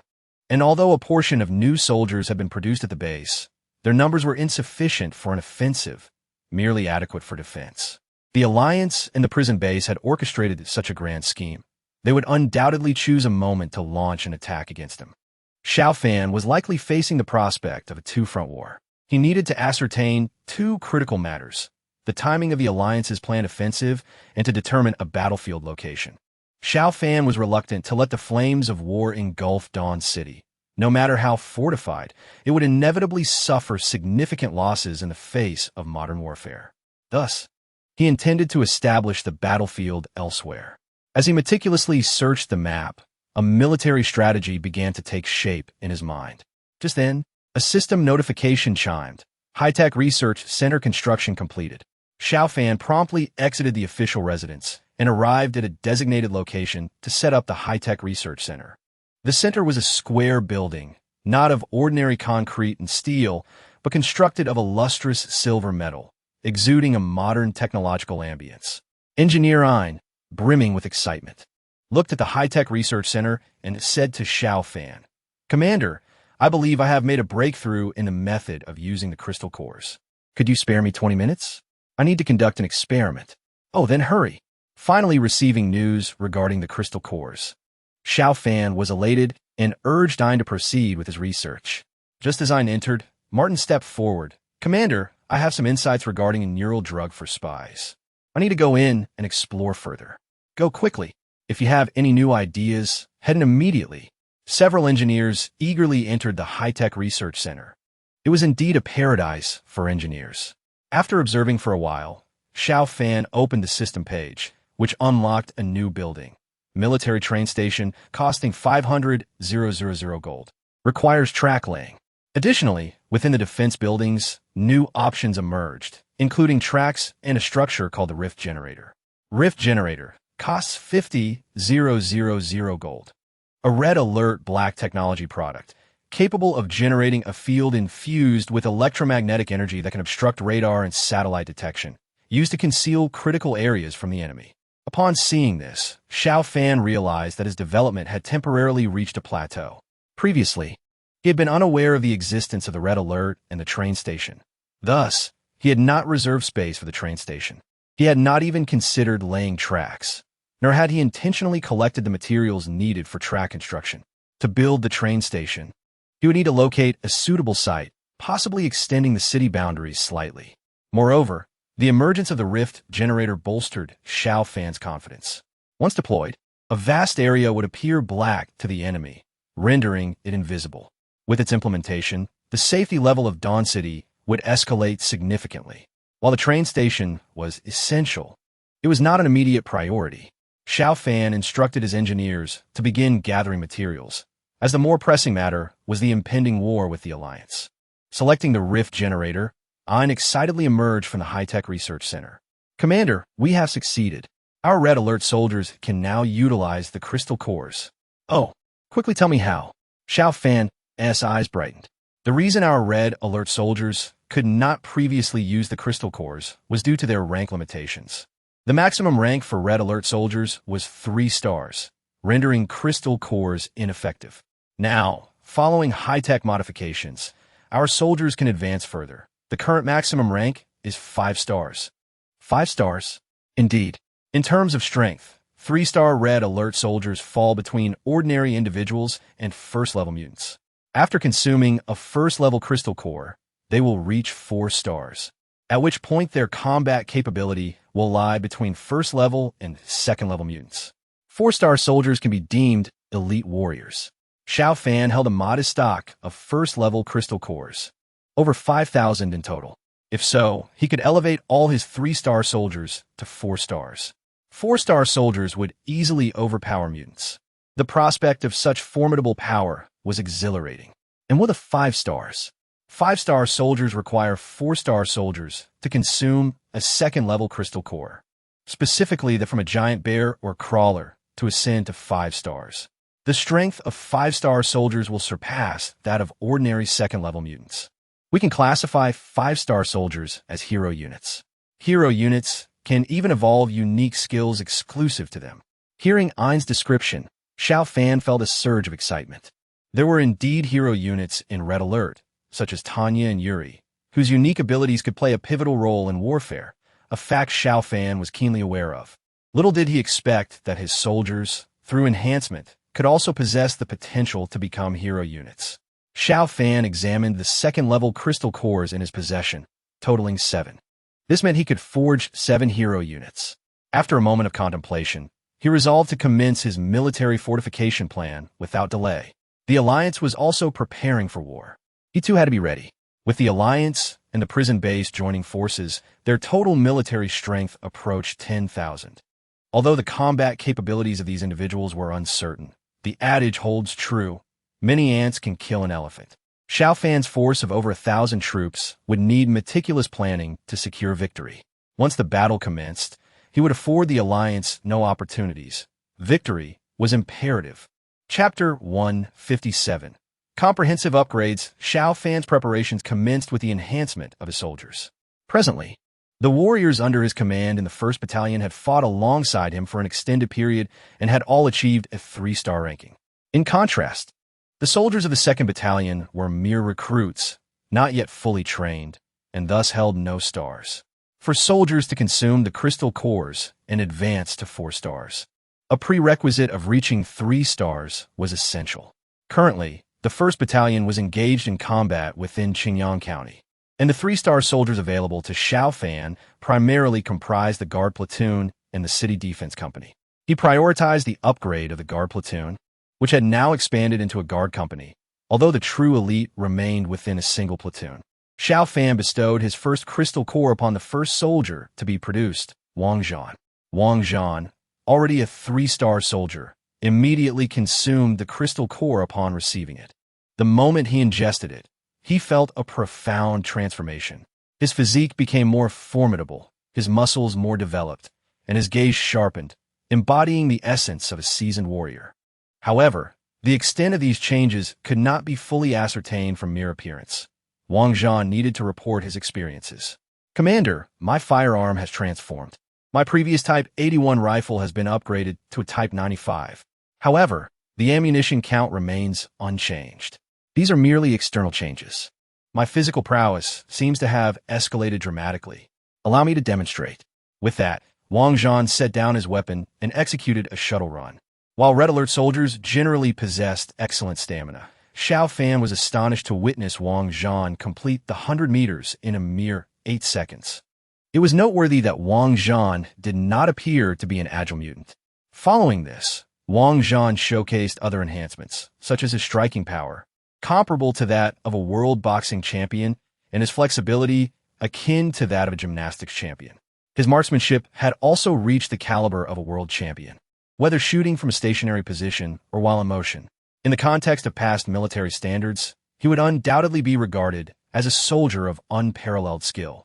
And although a portion of new soldiers had been produced at the base, their numbers were insufficient for an offensive, merely adequate for defense. The Alliance and the prison base had orchestrated such a grand scheme. They would undoubtedly choose a moment to launch an attack against him. Xiao Fan was likely facing the prospect of a two-front war. He needed to ascertain two critical matters: the timing of the Alliance's planned offensive and to determine a battlefield location. Xiao Fan was reluctant to let the flames of war engulf Dawn City. No matter how fortified, it would inevitably suffer significant losses in the face of modern warfare. Thus, he intended to establish the battlefield elsewhere. As he meticulously searched the map, a military strategy began to take shape in his mind. Just then, a system notification chimed. High-Tech Research Center construction completed. Xiao Fan promptly exited the official residence and arrived at a designated location to set up the high-tech research center. The center was a square building, not of ordinary concrete and steel, but constructed of a lustrous silver metal, exuding a modern technological ambience. Engineer Ein, brimming with excitement, looked at the high-tech research center and said to Xiao Fan, "Commander, I believe I have made a breakthrough in the method of using the crystal cores. Could you spare me 20 minutes? I need to conduct an experiment." "Oh, then hurry." Finally receiving news regarding the crystal cores, Xiao Fan was elated and urged Ein to proceed with his research. Just as Ein entered, Martin stepped forward. "Commander, I have some insights regarding a neural drug for spies. I need to go in and explore further." "Go quickly. If you have any new ideas, head in immediately." Several engineers eagerly entered the high-tech research center. It was indeed a paradise for engineers. After observing for a while, Xiao Fan opened the system page, which unlocked a new building. Military train station costing 500,000 gold. Requires track laying. Additionally, within the defense buildings, new options emerged, including tracks and a structure called the Rift Generator. Rift Generator costs 50,000 gold. A red alert black technology product, capable of generating a field infused with electromagnetic energy that can obstruct radar and satellite detection, used to conceal critical areas from the enemy. Upon seeing this, Xiao Fan realized that his development had temporarily reached a plateau. Previously, he had been unaware of the existence of the red alert and the train station. Thus, he had not reserved space for the train station. He had not even considered laying tracks, nor had he intentionally collected the materials needed for track construction. To build the train station, he would need to locate a suitable site, possibly extending the city boundaries slightly. Moreover, the emergence of the Rift Generator bolstered Xiao Fan's confidence. Once deployed, a vast area would appear black to the enemy, rendering it invisible. With its implementation, the safety level of Dawn City would escalate significantly. While the train station was essential, it was not an immediate priority. Xiao Fan instructed his engineers to begin gathering materials, as the more pressing matter was the impending war with the Alliance. Selecting the Rift Generator, Ein excitedly emerged from the high-tech research center. "Commander, we have succeeded. Our Red Alert soldiers can now utilize the crystal cores." "Oh, quickly tell me how." Xiao Fan's eyes brightened. "The reason our Red Alert soldiers could not previously use the crystal cores was due to their rank limitations. The maximum rank for Red Alert soldiers was 3 stars, rendering crystal cores ineffective. Now, following high-tech modifications, our soldiers can advance further. The current maximum rank is 5 stars. 5 stars? Indeed. In terms of strength, 3-star Red Alert soldiers fall between ordinary individuals and first-level mutants. After consuming a first-level crystal core, they will reach 4 stars, at which point their combat capability will lie between first-level and second-level mutants. 4-star soldiers can be deemed elite warriors. Xiao Fan held a modest stock of first-level crystal cores, over 5,000 in total. If so, he could elevate all his 3-star soldiers to 4 stars. 4-star soldiers would easily overpower mutants. The prospect of such formidable power was exhilarating. And what of 5 stars? 5-star soldiers require 4-star soldiers to consume a second-level crystal core, specifically that from a giant bear or crawler to ascend to 5 stars. The strength of 5-star soldiers will surpass that of ordinary second-level mutants. We can classify 5-star soldiers as hero units. Hero units can even evolve unique skills exclusive to them. Hearing Ein's description, Xiao Fan felt a surge of excitement. There were indeed hero units in Red Alert, such as Tanya and Yuri, whose unique abilities could play a pivotal role in warfare, a fact Xiao Fan was keenly aware of. Little did he expect that his soldiers, through enhancement, could also possess the potential to become hero units. Xiao Fan examined the second-level crystal cores in his possession, totaling 7. This meant he could forge 7 hero units. After a moment of contemplation, he resolved to commence his military fortification plan without delay. The Alliance was also preparing for war. He too had to be ready. With the Alliance and the prison base joining forces, their total military strength approached 10,000. Although the combat capabilities of these individuals were uncertain, the adage holds true: many ants can kill an elephant. Xiao Fan's force of over 1,000 troops would need meticulous planning to secure victory. Once the battle commenced, He would afford the Alliance no opportunities. Victory was imperative. Chapter 157. Comprehensive upgrades. Xiao Fan's preparations commenced with the enhancement of his soldiers. Presently, the warriors under his command in the 1st Battalion had fought alongside him for an extended period and had all achieved a 3-star ranking. In contrast, the soldiers of the 2nd Battalion were mere recruits, not yet fully trained, and thus held no stars. For soldiers to consume the crystal cores and advance to 4 stars, a prerequisite of reaching 3 stars was essential. Currently, the 1st Battalion was engaged in combat within Qingyang County, and the 3-star soldiers available to Xiao Fan primarily comprised the Guard Platoon and the City Defense Company. He prioritized the upgrade of the Guard Platoon, which had now expanded into a Guard Company, although the true elite remained within a single platoon. Xiao Fan bestowed his first crystal core upon the first soldier to be produced, Wang Zhan. Wang Zhan, already a 3-star soldier, immediately consumed the crystal core upon receiving it. The moment he ingested it, he felt a profound transformation. His physique became more formidable, his muscles more developed, and his gaze sharpened, embodying the essence of a seasoned warrior. However, the extent of these changes could not be fully ascertained from mere appearance. Wang Zhan needed to report his experiences. Commander, my firearm has transformed. My previous Type 81 rifle has been upgraded to a Type 95. However, the ammunition count remains unchanged. These are merely external changes. My physical prowess seems to have escalated dramatically. Allow me to demonstrate. With that, Wang Zhan set down his weapon and executed a shuttle run. While Red Alert soldiers generally possessed excellent stamina, Xiao Fan was astonished to witness Wang Zhan complete the 100 meters in a mere 8 seconds. It was noteworthy that Wang Zhan did not appear to be an agile mutant. Following this, Wang Zhan showcased other enhancements, such as his striking power, comparable to that of a world boxing champion, and his flexibility akin to that of a gymnastics champion. His marksmanship had also reached the caliber of a world champion, whether shooting from a stationary position or while in motion. In the context of past military standards, he would undoubtedly be regarded as a soldier of unparalleled skill.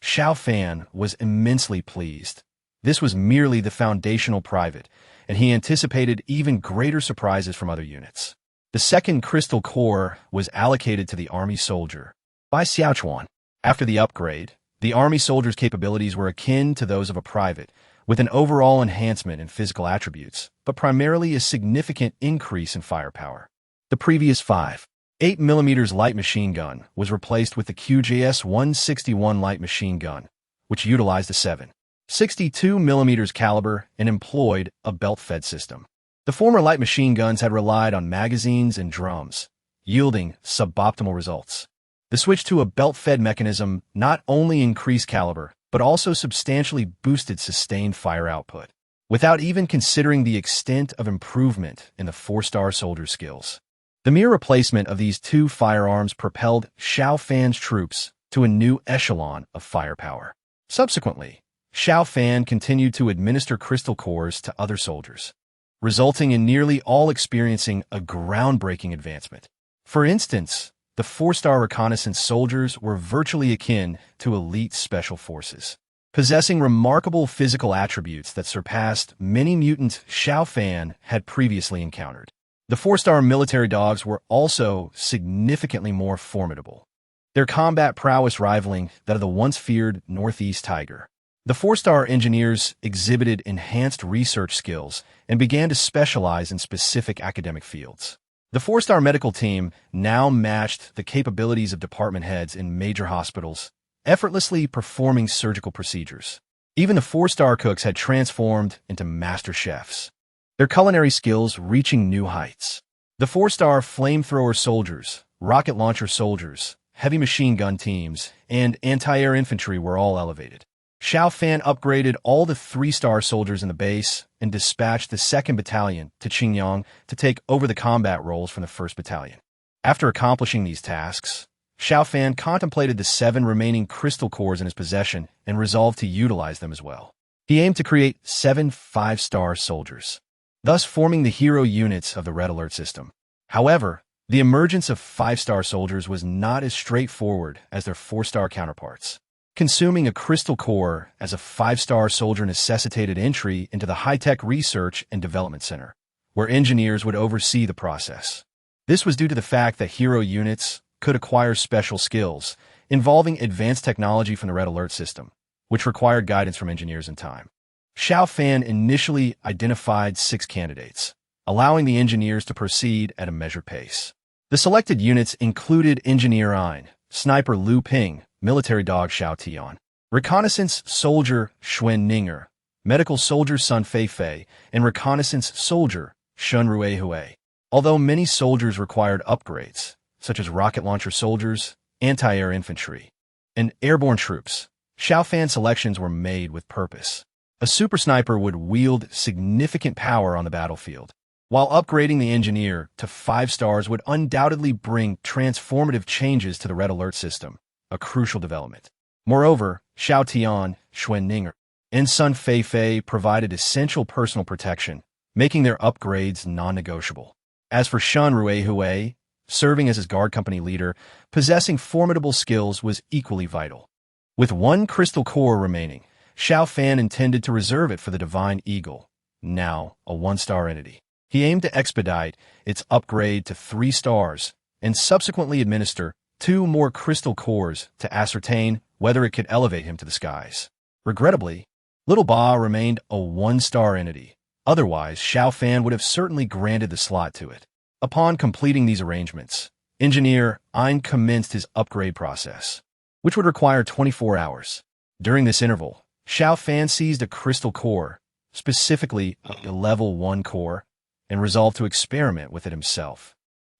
Xiao Fan was immensely pleased. This was merely the foundational private, and he anticipated even greater surprises from other units. The 2nd Crystal Corps was allocated to the Army Soldier by Xiaochuan. After the upgrade, the Army Soldier's capabilities were akin to those of a private, with an overall enhancement in physical attributes, but primarily a significant increase in firepower. The previous 5.8mm light machine gun was replaced with the QJS-161 light machine gun, which utilized a 7.62mm caliber and employed a belt-fed system. The former light machine guns had relied on magazines and drums, yielding suboptimal results. The switch to a belt-fed mechanism not only increased caliber, but also substantially boosted sustained fire output, without even considering the extent of improvement in the 4-star soldier skills. The mere replacement of these 2 firearms propelled Xiao Fan's troops to a new echelon of firepower. Subsequently, Xiao Fan continued to administer crystal cores to other soldiers, resulting in nearly all experiencing a groundbreaking advancement. For instance, the 4-star reconnaissance soldiers were virtually akin to elite special forces, possessing remarkable physical attributes that surpassed many mutants Xiao Fan had previously encountered. The 4-star military dogs were also significantly more formidable, their combat prowess rivaling that of the once feared Northeast Tiger. The 4-star engineers exhibited enhanced research skills and began to specialize in specific academic fields. The 4-star medical team now matched the capabilities of department heads in major hospitals, effortlessly performing surgical procedures. Even the 4-star cooks had transformed into master chefs, their culinary skills reaching new heights. The 4-star flamethrower soldiers, rocket launcher soldiers, heavy machine gun teams, and anti-air infantry were all elevated. Xiao Fan upgraded all the 3-star soldiers in the base and dispatched the 2nd Battalion to Qingyang to take over the combat roles from the 1st Battalion. After accomplishing these tasks, Xiao Fan contemplated the 7 remaining crystal cores in his possession and resolved to utilize them as well. He aimed to create 7 5-star soldiers, thus forming the hero units of the Red Alert system. However, the emergence of 5-star soldiers was not as straightforward as their 4-star counterparts. Consuming a crystal core as a 5-star soldier necessitated entry into the high-tech research and development center, where engineers would oversee the process. This was due to the fact that hero units could acquire special skills involving advanced technology from the Red Alert system, which required guidance from engineers in time. Xiao Fan initially identified 6 candidates, allowing the engineers to proceed at a measured pace. The selected units included Engineer Ein, Sniper Lu Ping, Military Dog Xiao Tian, Reconnaissance Soldier Xuan Ninger, Medical Soldier Sun Fei Fei, and Reconnaissance Soldier Shun Rui Hui. Although many soldiers required upgrades, such as rocket launcher soldiers, anti-air infantry, and airborne troops, Xiao Fan selections were made with purpose. A super sniper would wield significant power on the battlefield, while upgrading the engineer to 5 stars would undoubtedly bring transformative changes to the Red Alert system, a crucial development. Moreover, Xiao Tian, Xuan Ninger, and Sun Fei Fei provided essential personal protection, making their upgrades non-negotiable. As for Shun Rui Hui, serving as his guard company leader, possessing formidable skills was equally vital. With 1 crystal core remaining, Xiao Fan intended to reserve it for the Divine Eagle, now a 1-star entity. He aimed to expedite its upgrade to 3 stars and subsequently administer 2 more crystal cores to ascertain whether it could elevate him to the skies. Regrettably, Little Ba remained a 1-star entity. Otherwise, Xiao Fan would have certainly granted the slot to it. Upon completing these arrangements, Engineer Ein commenced his upgrade process, which would require 24 hours. During this interval, Xiao Fan seized a crystal core, specifically a level 1 core, and resolved to experiment with it himself.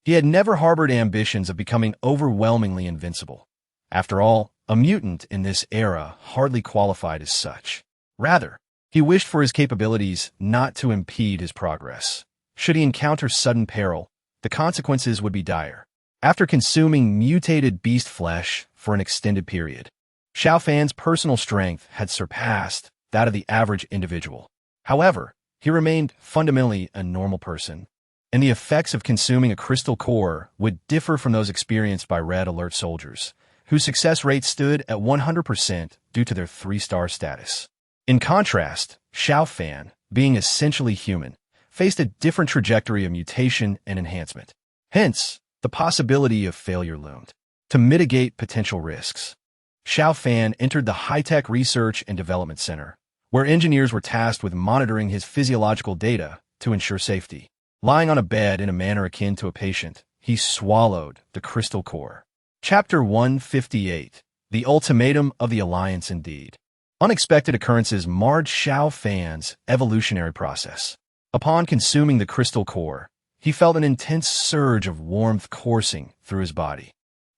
He had never harbored ambitions of becoming overwhelmingly invincible. After all, a mutant in this era hardly qualified as such. Rather, he wished for his capabilities not to impede his progress. Should he encounter sudden peril, the consequences would be dire. After consuming mutated beast flesh for an extended period, Xiao Fan's personal strength had surpassed that of the average individual. However, he remained fundamentally a normal person, and the effects of consuming a crystal core would differ from those experienced by Red Alert soldiers, whose success rate stood at 100% due to their 3-star status. In contrast, Xiao Fan, being essentially human, faced a different trajectory of mutation and enhancement. Hence, the possibility of failure loomed. To mitigate potential risks, Xiao Fan entered the high-tech research and development center, where engineers were tasked with monitoring his physiological data to ensure safety. Lying on a bed in a manner akin to a patient, he swallowed the crystal core. Chapter 158, The Ultimatum of the Alliance Indeed. Unexpected occurrences marred Xiao Fan's evolutionary process. Upon consuming the crystal core, he felt an intense surge of warmth coursing through his body,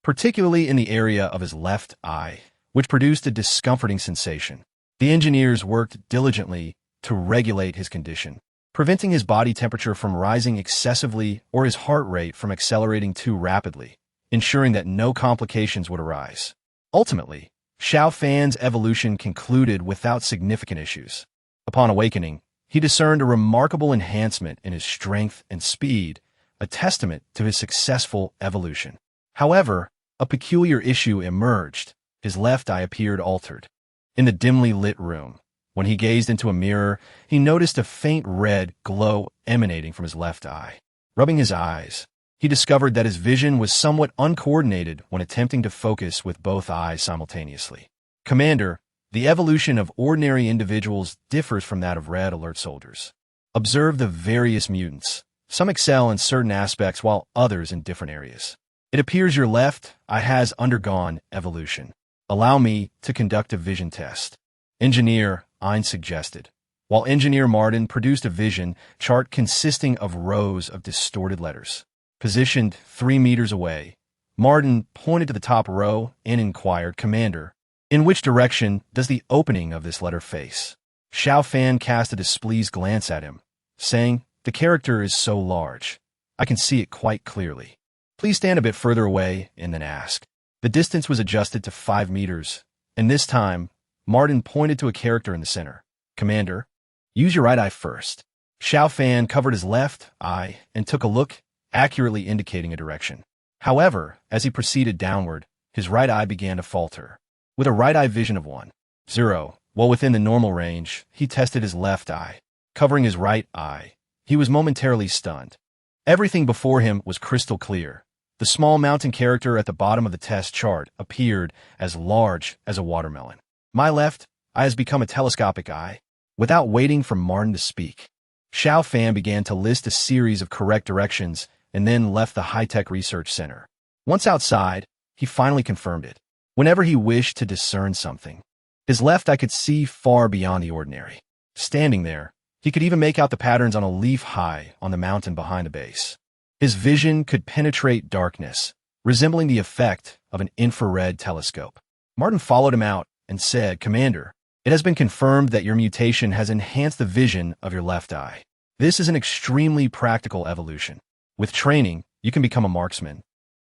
particularly in the area of his left eye, which produced a discomforting sensation. The engineers worked diligently to regulate his condition, preventing his body temperature from rising excessively or his heart rate from accelerating too rapidly, ensuring that no complications would arise. Ultimately, Xiao Fan's evolution concluded without significant issues. Upon awakening, he discerned a remarkable enhancement in his strength and speed, a testament to his successful evolution. However, a peculiar issue emerged. His left eye appeared altered. In the dimly lit room, when he gazed into a mirror, he noticed a faint red glow emanating from his left eye. Rubbing his eyes, he discovered that his vision was somewhat uncoordinated when attempting to focus with both eyes simultaneously. Commander, the evolution of ordinary individuals differs from that of Red Alert soldiers. Observe the various mutants. Some excel in certain aspects while others in different areas. It appears your left eye has undergone evolution. Allow me to conduct a vision test. Engineer Ein suggested, while Engineer Martin produced a vision chart consisting of rows of distorted letters. Positioned 3 meters away, Martin pointed to the top row and inquired, Commander, in which direction does the opening of this letter face? Xiao Fan cast a displeased glance at him, saying, the character is so large. I can see it quite clearly. Please stand a bit further away and then ask. The distance was adjusted to 5 meters, and this time, Martin pointed to a character in the center. Commander, use your right eye first. Xiao Fan covered his left eye and took a look, accurately indicating a direction. However, as he proceeded downward, his right eye began to falter. with a right eye vision of 1.0. While within the normal range, he tested his left eye, covering his right eye. He was momentarily stunned. Everything before him was crystal clear. The small mountain character at the bottom of the test chart appeared as large as a watermelon. My left eye has become a telescopic eye. Without waiting for Martin to speak, Xiao Fan began to list a series of correct directions and then left the high-tech research center. Once outside, he finally confirmed it. Whenever he wished to discern something, his left eye could see far beyond the ordinary. Standing there, he could even make out the patterns on a leaf high on the mountain behind the base. His vision could penetrate darkness, resembling the effect of an infrared telescope. Martin followed him out and said, "Commander, it has been confirmed that your mutation has enhanced the vision of your left eye. This is an extremely practical evolution. With training, you can become a marksman,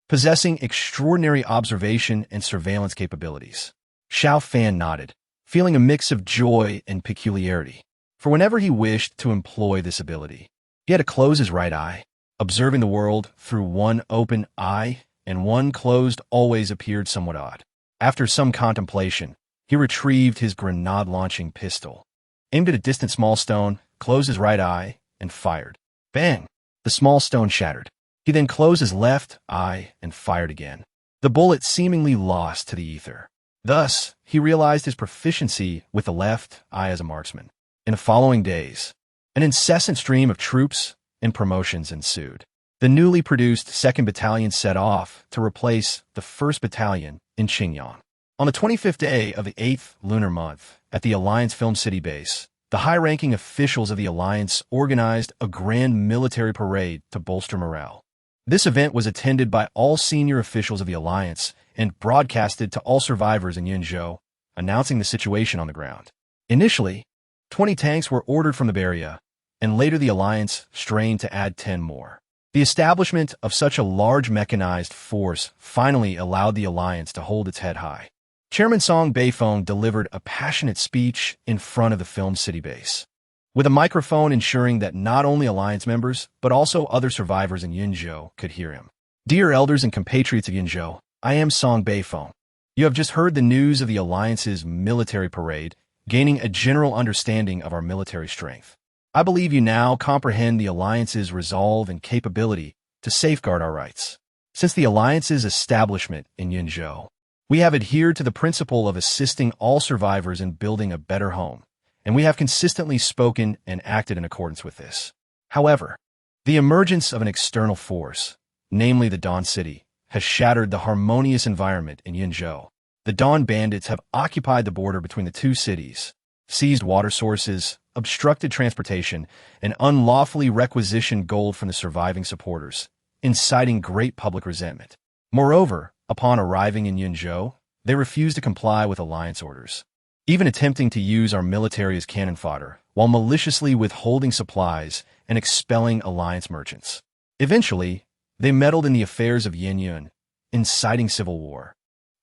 possessing extraordinary observation and surveillance capabilities." Xiao Fan nodded, feeling a mix of joy and peculiarity. For whenever he wished to employ this ability, he had to close his right eye. Observing the world through one open eye and one closed always appeared somewhat odd. After some contemplation, he retrieved his grenade-launching pistol, aimed at a distant small stone, closed his right eye, and fired. Bang! The small stone shattered. He then closed his left eye and fired again. The bullet seemingly lost to the ether. Thus, he realized his proficiency with the left eye as a marksman. In the following days, an incessant stream of troops and promotions ensued. The newly produced 2nd Battalion set off to replace the 1st Battalion in Qingyang. On the 25th day of the 8th lunar month, at the Alliance Film City base, the high-ranking officials of the Alliance organized a grand military parade to bolster morale. This event was attended by all senior officials of the Alliance and broadcasted to all survivors in Yunzhou, announcing the situation on the ground. Initially, 20 tanks were ordered from the barrier, and later the Alliance strained to add 10 more. The establishment of such a large mechanized force finally allowed the Alliance to hold its head high. Chairman Song Beifeng delivered a passionate speech in front of the Film City base, with a microphone ensuring that not only Alliance members, but also other survivors in Yunzhou could hear him. "Dear elders and compatriots of Yunzhou, I am Song Beifeng. You have just heard the news of the Alliance's military parade, gaining a general understanding of our military strength. I believe you now comprehend the Alliance's resolve and capability to safeguard our rights. Since the Alliance's establishment in Yunzhou, we have adhered to the principle of assisting all survivors in building a better home, and we have consistently spoken and acted in accordance with this. However, the emergence of an external force, namely the Dawn City, has shattered the harmonious environment in Yunzhou. The Dawn bandits have occupied the border between the two cities, seized water sources, obstructed transportation, and unlawfully requisitioned gold from the surviving supporters, inciting great public resentment. Moreover, upon arriving in Yunzhou, they refused to comply with Alliance orders, even attempting to use our military as cannon fodder, while maliciously withholding supplies and expelling Alliance merchants. Eventually, they meddled in the affairs of Yinyun, inciting civil war.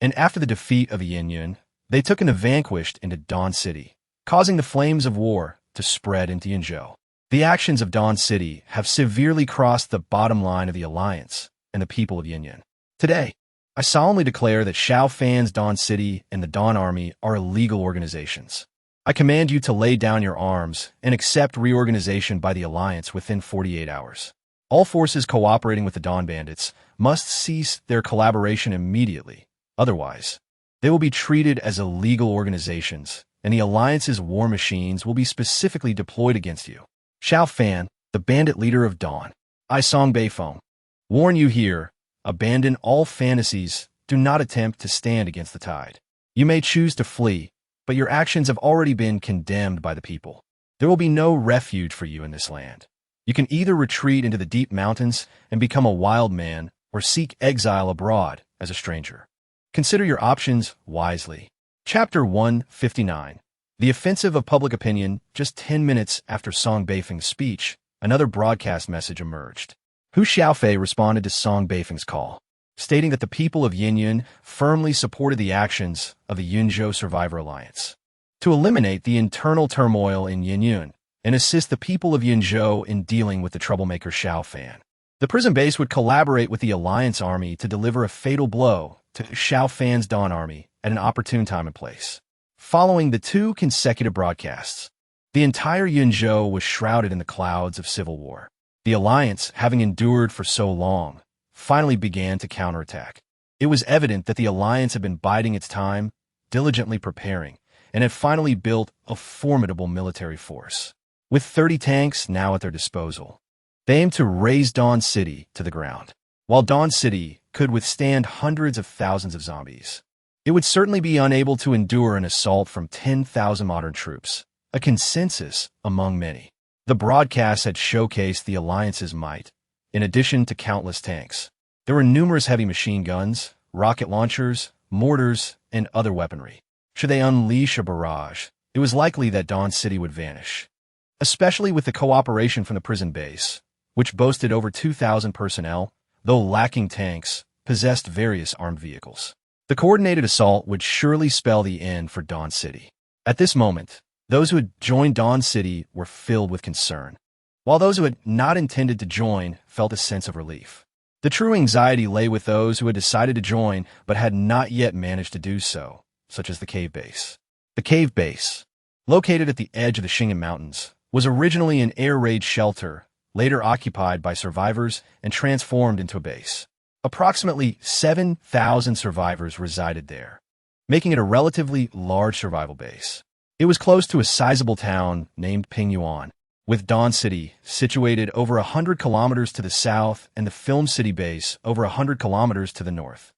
And after the defeat of Yinyun, they took in the vanquished into Dawn City, causing the flames of war to spread into Yunzhou. The actions of Dawn City have severely crossed the bottom line of the Alliance and the people of Yinyun. Today, I solemnly declare that Xiao Fan's Dawn City and the Dawn Army are illegal organizations. I command you to lay down your arms and accept reorganization by the Alliance within 48 hours. All forces cooperating with the Dawn Bandits must cease their collaboration immediately. Otherwise, they will be treated as illegal organizations, and the Alliance's war machines will be specifically deployed against you. Xiao Fan, the bandit leader of Dawn, I Song Beifeng, warn you here, abandon all fantasies, do not attempt to stand against the tide. You may choose to flee, but your actions have already been condemned by the people. There will be no refuge for you in this land. You can either retreat into the deep mountains and become a wild man, or seek exile abroad as a stranger. Consider your options wisely. Chapter 159. The Offensive of Public Opinion. Just 10 minutes after Song Beifeng's speech, another broadcast message emerged. Hu Xiaofei responded to Song Beifeng's call, stating that the people of Yinyun firmly supported the actions of the Yunzhou Survivor Alliance to eliminate the internal turmoil in Yinyun and assist the people of Yunzhou in dealing with the troublemaker Xiao Fan. The prison base would collaborate with the Alliance army to deliver a fatal blow to Xiao Fan's Dawn Army at an opportune time and place. Following the 2 consecutive broadcasts, the entire Yunzhou was shrouded in the clouds of civil war. The alliance, having endured for so long, finally began to counterattack. It was evident that the alliance had been biding its time, diligently preparing, and had finally built a formidable military force. With 30 tanks now at their disposal, they aimed to raze Dawn City to the ground. While Dawn City could withstand hundreds of thousands of zombies, it would certainly be unable to endure an assault from 10,000 modern troops, a consensus among many. The broadcast had showcased the alliance's might. In addition to countless tanks, there were numerous heavy machine guns, rocket launchers, mortars, and other weaponry. Should they unleash a barrage, it was likely that Dawn City would vanish, especially with the cooperation from the prison base, which boasted over 2,000 personnel, though lacking tanks, possessed various armed vehicles. The coordinated assault would surely spell the end for Dawn City. At this moment, those who had joined Dawn City were filled with concern, while those who had not intended to join felt a sense of relief. The true anxiety lay with those who had decided to join but had not yet managed to do so, such as the cave base. The cave base, located at the edge of the Xing'an Mountains, was originally an air raid shelter, later occupied by survivors and transformed into a base. Approximately 7,000 survivors resided there, making it a relatively large survival base. It was close to a sizable town named Pingyuan, with Dawn City situated over 100 kilometers to the south and the Film City base over 100 kilometers to the north.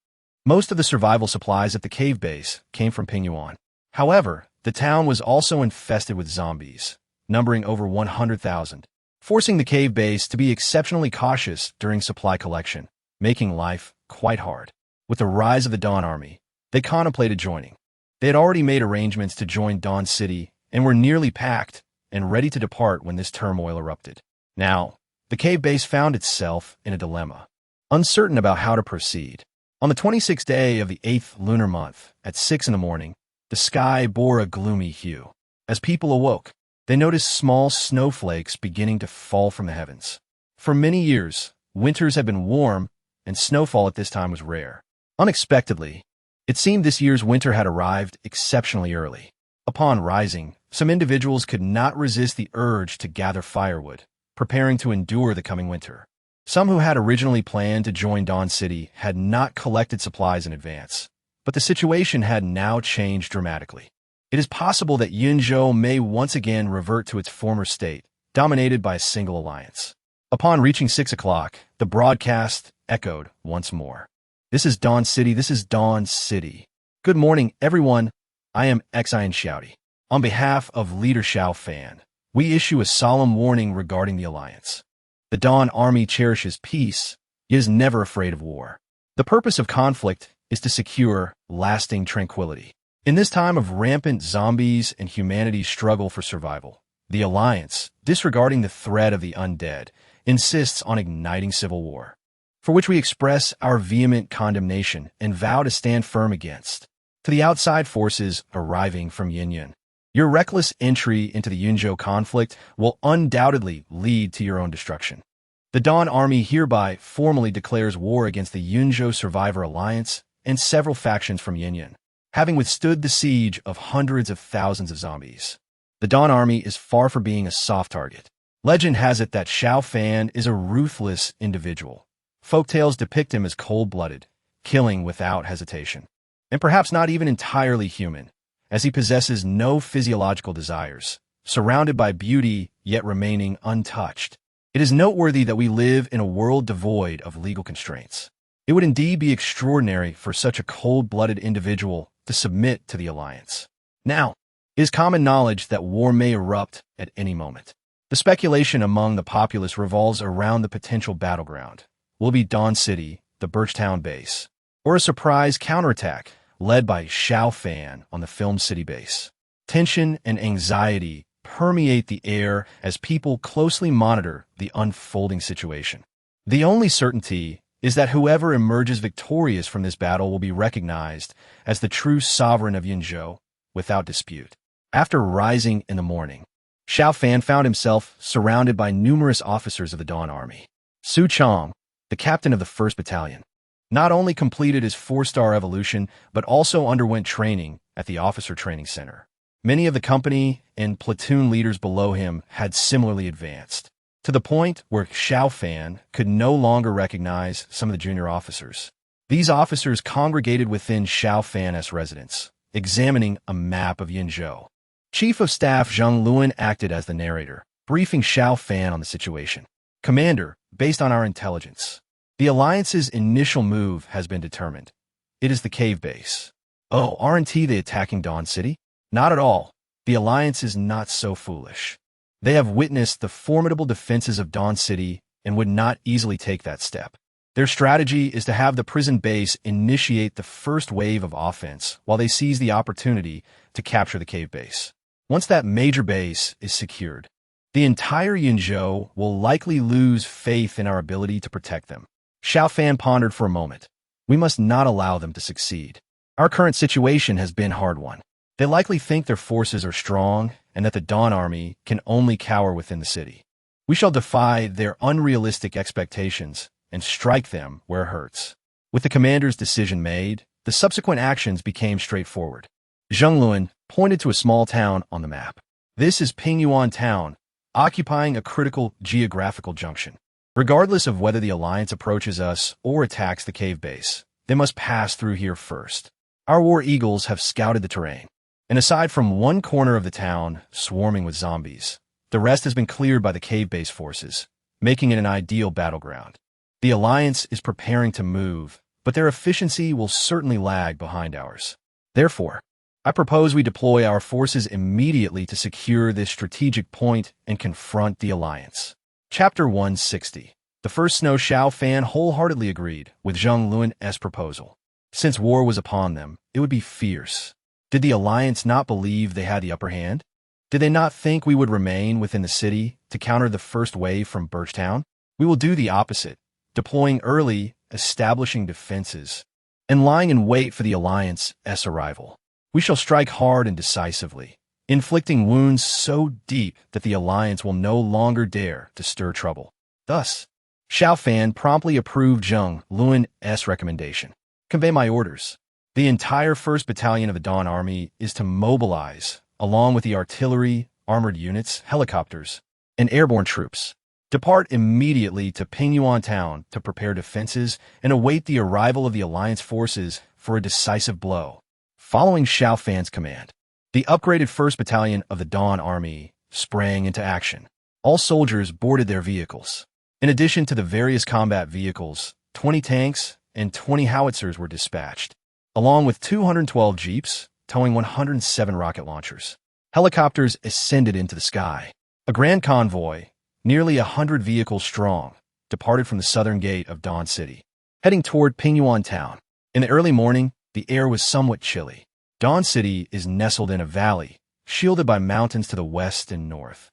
Most of the survival supplies at the cave base came from Pingyuan. However, the town was also infested with zombies, numbering over 100,000, forcing the cave base to be exceptionally cautious during supply collection, making life quite hard. With the rise of the Dawn Army, they contemplated joining. They had already made arrangements to join Dawn City and were nearly packed and ready to depart when this turmoil erupted. Now, the cave base found itself in a dilemma, uncertain about how to proceed. On the 26th day of the 8th lunar month, at 6 in the morning, the sky bore a gloomy hue. As people awoke, they noticed small snowflakes beginning to fall from the heavens. For many years, winters had been warm, and snowfall at this time was rare. Unexpectedly, it seemed this year's winter had arrived exceptionally early. Upon rising, some individuals could not resist the urge to gather firewood, preparing to endure the coming winter. Some who had originally planned to join Dawn City had not collected supplies in advance, but the situation had now changed dramatically. It is possible that Yunzhou may once again revert to its former state, dominated by a single alliance. Upon reaching 6 o'clock, the broadcast echoed once more. "This is Dawn City, this is Dawn City. Good morning, everyone. I am Xiao Fan. On behalf of Leader Xiao Fan, we issue a solemn warning regarding the alliance. The Dawn Army cherishes peace, yet is never afraid of war. The purpose of conflict is to secure lasting tranquility. In this time of rampant zombies and humanity's struggle for survival, the alliance, disregarding the threat of the undead, insists on igniting civil war, for which we express our vehement condemnation and vow to stand firm against. To the outside forces arriving from Yinyan, your reckless entry into the Yunzhou conflict will undoubtedly lead to your own destruction. The Dawn Army hereby formally declares war against the Yunzhou Survivor Alliance and several factions from Yinyan, having withstood the siege of hundreds of thousands of zombies. The Dawn Army is far from being a soft target. Legend has it that Xiao Fan is a ruthless individual. Folktales depict him as cold-blooded, killing without hesitation, and perhaps not even entirely human, as he possesses no physiological desires, surrounded by beauty yet remaining untouched. It is noteworthy that we live in a world devoid of legal constraints. It would indeed be extraordinary for such a cold-blooded individual to submit to the alliance. Now, it is common knowledge that war may erupt at any moment. The speculation among the populace revolves around the potential battleground. Will it be Dawn City, the Birchtown base, or a surprise counterattack led by Xiao Fan on the Film City base? Tension and anxiety permeate the air as people closely monitor the unfolding situation. The only certainty is that whoever emerges victorious from this battle will be recognized as the true sovereign of Yunzhou without dispute. After rising in the morning, Xiao Fan found himself surrounded by numerous officers of the Dawn Army. Su Chong, the captain of the 1st Battalion, not only completed his 4-star evolution, but also underwent training at the Officer Training Center. Many of the company and platoon leaders below him had similarly advanced, to the point where Xiao Fan could no longer recognize some of the junior officers. These officers congregated within Xiao Fan's residence, examining a map of Yinzhou. Chief of Staff Zheng Luan acted as the narrator, briefing Xiao Fan on the situation. Commander, based on our intelligence, the Alliance's initial move has been determined. It is the cave base. Oh, aren't they attacking Dawn City? Not at all. The Alliance is not so foolish. They have witnessed the formidable defenses of Dawn City and would not easily take that step. Their strategy is to have the prison base initiate the first wave of offense while they seize the opportunity to capture the cave base. Once that major base is secured, the entire Yinzhou will likely lose faith in our ability to protect them. Xiao Fan pondered for a moment. We must not allow them to succeed. Our current situation has been a hard one. They likely think their forces are strong and that the Dawn Army can only cower within the city. We shall defy their unrealistic expectations and strike them where it hurts. With the commander's decision made, the subsequent actions became straightforward. Zheng Luan pointed to a small town on the map. This is Pingyuan Town, occupying a critical geographical junction. Regardless of whether the Alliance approaches us or attacks the cave base, they must pass through here first. Our war eagles have scouted the terrain, and aside from one corner of the town swarming with zombies, the rest has been cleared by the cave base forces, making it an ideal battleground. The Alliance is preparing to move, but their efficiency will certainly lag behind ours. Therefore, I propose we deploy our forces immediately to secure this strategic point and confront the Alliance. Chapter 160. The first Snow Xiao Fan wholeheartedly agreed with Zheng Luan's proposal. Since war was upon them, it would be fierce. Did the Alliance not believe they had the upper hand? Did they not think we would remain within the city to counter the first wave from Birchtown? We will do the opposite, deploying early, establishing defenses, and lying in wait for the Alliance's arrival. We shall strike hard and decisively, inflicting wounds so deep that the Alliance will no longer dare to stir trouble. Thus, Xiao Fan promptly approved Zheng Luan's recommendation. Convey my orders. The entire 1st Battalion of the Dawn Army is to mobilize, along with the artillery, armored units, helicopters, and airborne troops. Depart immediately to Pingyuan Town to prepare defenses and await the arrival of the Alliance forces for a decisive blow. Following Xiao Fan's command, the upgraded 1st Battalion of the Dawn Army sprang into action. All soldiers boarded their vehicles. In addition to the various combat vehicles, 20 tanks and 20 howitzers were dispatched, along with 212 jeeps towing 107 rocket launchers. Helicopters ascended into the sky. A grand convoy, nearly 100 vehicles strong, departed from the southern gate of Dawn City, heading toward Pingyuan Town. In the early morning, the air was somewhat chilly. Dawn City is nestled in a valley, shielded by mountains to the west and north,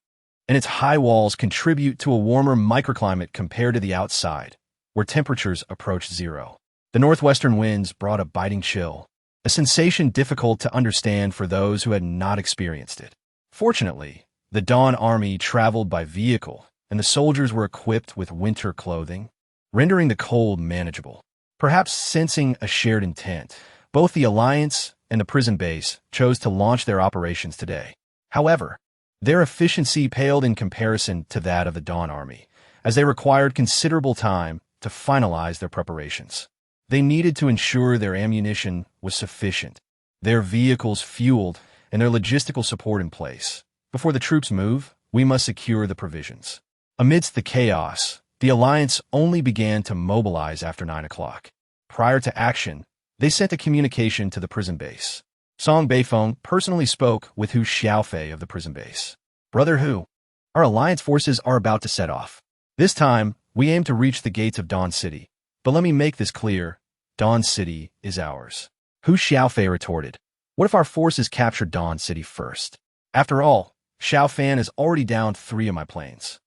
and its high walls contribute to a warmer microclimate compared to the outside, where temperatures approach zero. The northwestern winds brought a biting chill, a sensation difficult to understand for those who had not experienced it. Fortunately, the Dawn Army traveled by vehicle, and the soldiers were equipped with winter clothing, rendering the cold manageable. Perhaps sensing a shared intent, both the Alliance and the prison base chose to launch their operations today. However, their efficiency paled in comparison to that of the Dawn Army, as they required considerable time to finalize their preparations. They needed to ensure their ammunition was sufficient, their vehicles fueled, and their logistical support in place. Before the troops move, we must secure the provisions. Amidst the chaos, the Alliance only began to mobilize after 9 o'clock. Prior to action, they sent a communication to the prison base. Song Beifeng personally spoke with Hu Xiaofei of the prison base. Brother Hu, our Alliance forces are about to set off. This time, we aim to reach the gates of Dawn City. But let me make this clear, Dawn City is ours. Hu Xiaofei retorted. What if our forces capture Dawn City first? After all, Xiao Fan has already downed 3 of my planes.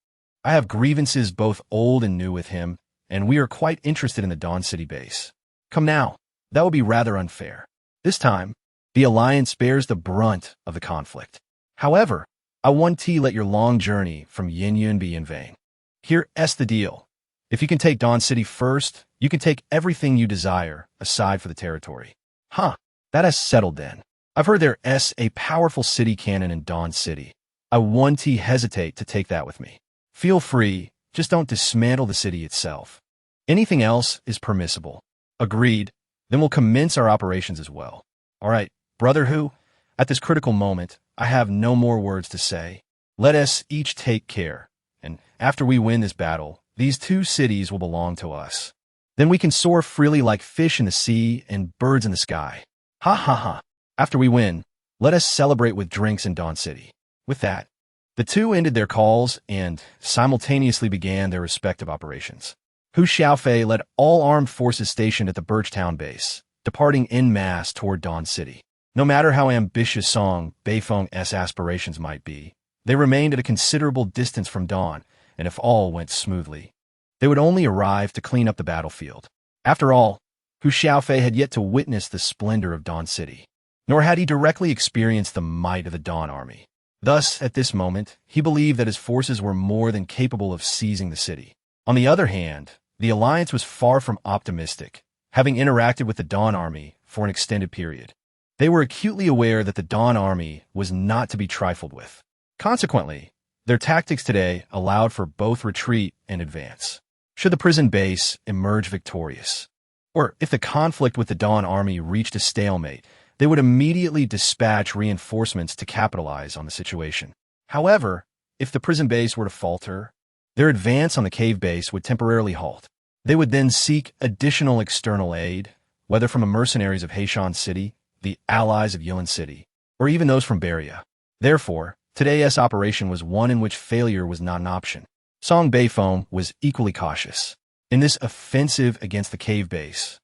I have grievances both old and new with him, and we are quite interested in the Dawn City base. Come now, that would be rather unfair. This time, the Alliance bears the brunt of the conflict. However, I want to let your long journey from Yin be in vain. Here's the deal. If you can take Dawn City first, you can take everything you desire, aside for the territory. Huh, that has settled then. I've heard there's a powerful city cannon in Dawn City. I won't hesitate to take that with me. Feel free, just don't dismantle the city itself. Anything else is permissible. Agreed, then we'll commence our operations as well. All right, brother who, at this critical moment, I have no more words to say. Let us each take care, and after we win this battle, these two cities will belong to us. Then we can soar freely like fish in the sea and birds in the sky. Ha ha ha. After we win, let us celebrate with drinks in Dawn City. With that, the two ended their calls and simultaneously began their respective operations. Xiao Fan led all armed forces stationed at the Birchtown base, departing en masse toward Dawn City. No matter how ambitious Song Beifeng's aspirations might be, they remained at a considerable distance from Dawn, and if all went smoothly, they would only arrive to clean up the battlefield. After all, Xiao Fan had yet to witness the splendor of Dawn City, nor had he directly experienced the might of the Dawn Army. Thus, at this moment, he believed that his forces were more than capable of seizing the city. On the other hand, the Alliance was far from optimistic, having interacted with the Dawn Army for an extended period. They were acutely aware that the Dawn Army was not to be trifled with. Consequently, their tactics today allowed for both retreat and advance. Should the prison base emerge victorious, or if the conflict with the Dawn Army reached a stalemate, they would immediately dispatch reinforcements to capitalize on the situation. However, if the prison base were to falter, their advance on the cave base would temporarily halt. They would then seek additional external aid, whether from the mercenaries of Heishan City, the allies of Yilin City, or even those from Beria. Therefore, today's operation was one in which failure was not an option. Song Beifeng was equally cautious. In this offensive against the cave base,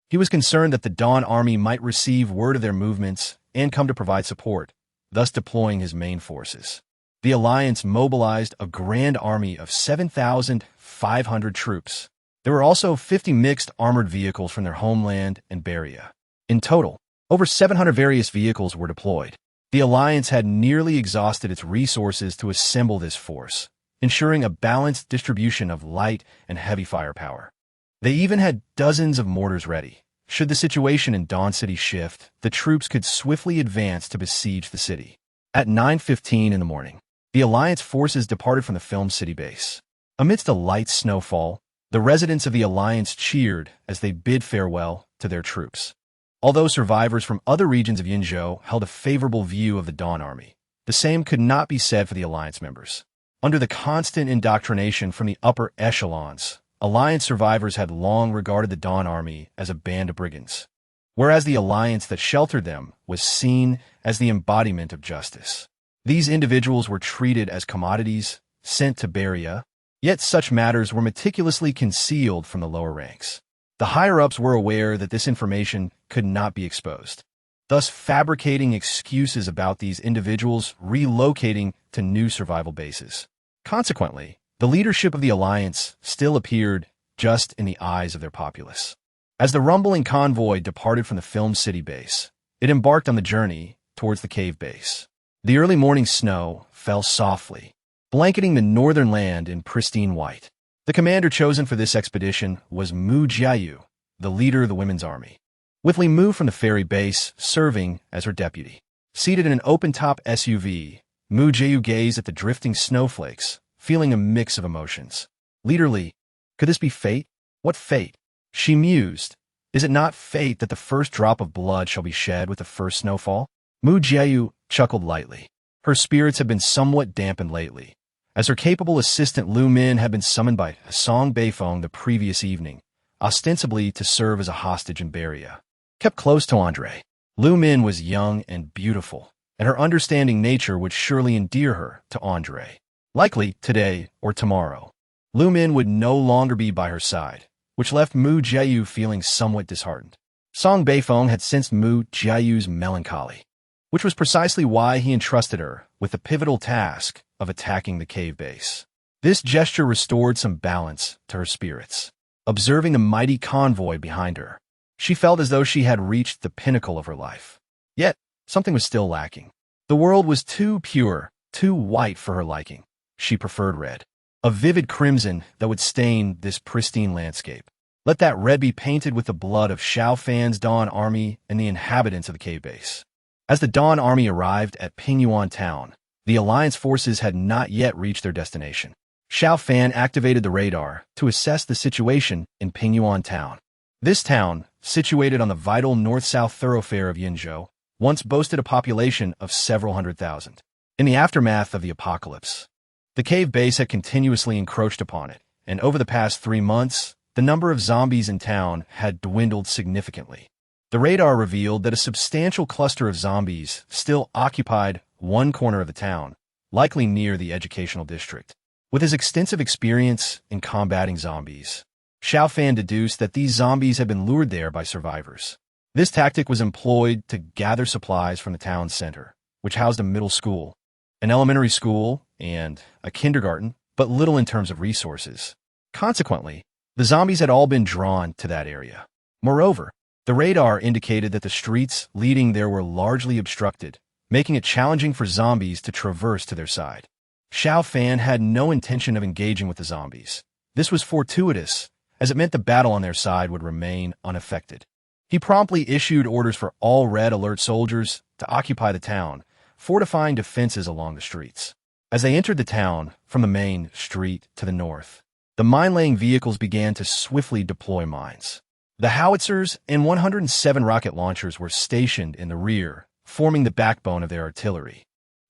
he was concerned that the Dawn Army might receive word of their movements and come to provide support, thus deploying his main forces. The Alliance mobilized a grand army of 7,500 troops. There were also 50 mixed armored vehicles from their homeland and Beria. In total, over 700 various vehicles were deployed. The Alliance had nearly exhausted its resources to assemble this force, ensuring a balanced distribution of light and heavy firepower. They even had dozens of mortars ready. Should the situation in Dawn City shift, the troops could swiftly advance to besiege the city. At 9:15 in the morning, the Alliance forces departed from the Film City base. Amidst a light snowfall, the residents of the Alliance cheered as they bid farewell to their troops. Although survivors from other regions of Yinzhou held a favorable view of the Dawn Army, the same could not be said for the Alliance members. Under the constant indoctrination from the upper echelons, Alliance survivors had long regarded the Dawn Army as a band of brigands, whereas the Alliance that sheltered them was seen as the embodiment of justice. These individuals were treated as commodities, sent to Beria, yet such matters were meticulously concealed from the lower ranks. The higher-ups were aware that this information could not be exposed, thus fabricating excuses about these individuals relocating to new survival bases. Consequently, the leadership of the Alliance still appeared just in the eyes of their populace. As the rumbling convoy departed from the Film City base, it embarked on the journey towards the cave base. The early morning snow fell softly, blanketing the northern land in pristine white. The commander chosen for this expedition was Mu Jiayu, the leader of the women's army, with Li Mu from the ferry base serving as her deputy. Seated in an open-top SUV, Mu Jiayu gazed at the drifting snowflakes, feeling a mix of emotions. Leader Li, could this be fate? What fate? She mused. Is it not fate that the first drop of blood shall be shed with the first snowfall? Mu Jiayu chuckled lightly. Her spirits had been somewhat dampened lately, as her capable assistant Lu Min had been summoned by Song Beifeng the previous evening, ostensibly to serve as a hostage in Beria. Kept close to Andre, Lu Min was young and beautiful, and her understanding nature would surely endear her to Andre. Likely today or tomorrow, Lu Min would no longer be by her side, which left Mu Jiayu feeling somewhat disheartened. Song Beifeng had sensed Mu Jiayu's melancholy, which was precisely why he entrusted her with the pivotal task of attacking the cave base. This gesture restored some balance to her spirits. Observing the mighty convoy behind her, she felt as though she had reached the pinnacle of her life. Yet, something was still lacking. The world was too pure, too white for her liking. She preferred red. a vivid crimson that would stain this pristine landscape. Let that red be painted with the blood of Xiao Fan's Dawn Army and the inhabitants of the cave base. As the Dawn Army arrived at Pingyuan Town, the Alliance forces had not yet reached their destination. Xiao Fan activated the radar to assess the situation in Pingyuan Town. This town, situated on the vital north-south thoroughfare of Yinzhou, once boasted a population of several hundred thousand. In the aftermath of the apocalypse, the cave base had continuously encroached upon it, and over the past 3 months, the number of zombies in town had dwindled significantly. The radar revealed that a substantial cluster of zombies still occupied one corner of the town, likely near the educational district. With his extensive experience in combating zombies, Xiao Fan deduced that these zombies had been lured there by survivors. This tactic was employed to gather supplies from the town's center, which housed a middle school, an elementary school, and a kindergarten, but little in terms of resources. Consequently, the zombies had all been drawn to that area. Moreover, the radar indicated that the streets leading there were largely obstructed, making it challenging for zombies to traverse to their side. Xiao Fan had no intention of engaging with the zombies. This was fortuitous, as it meant the battle on their side would remain unaffected. He promptly issued orders for all red alert soldiers to occupy the town, fortifying defenses along the streets. As they entered the town from the main street to the north, the mine-laying vehicles began to swiftly deploy mines. The howitzers and 107 rocket launchers were stationed in the rear, forming the backbone of their artillery,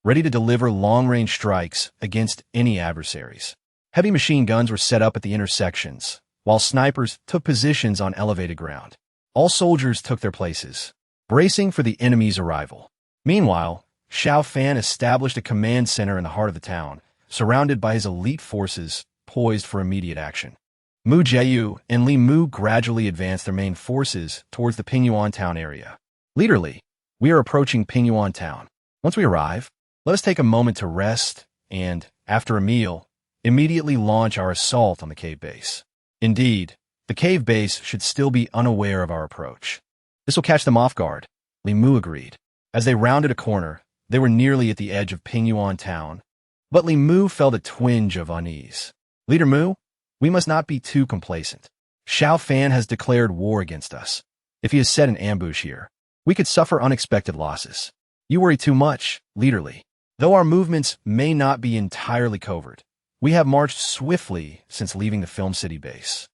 ready to deliver long-range strikes against any adversaries. Heavy machine guns were set up at the intersections, while snipers took positions on elevated ground. All soldiers took their places, bracing for the enemy's arrival. Meanwhile, Xiao Fan established a command center in the heart of the town, surrounded by his elite forces poised for immediate action. Mu Jieyu and Li Mu gradually advanced their main forces towards the Pingyuan Town area. Leader Li, we are approaching Pingyuan Town. Once we arrive, let us take a moment to rest and, after a meal, immediately launch our assault on the cave base. Indeed, the cave base should still be unaware of our approach. This will catch them off guard, Li Mu agreed. As they rounded a corner, they were nearly at the edge of Pingyuan Town, but Li Mu felt a twinge of unease. Leader Mu, we must not be too complacent. Xiao Fan has declared war against us. If he has set an ambush here, we could suffer unexpected losses. You worry too much, Leader Li. Though our movements may not be entirely covert, we have marched swiftly since leaving the Film City base.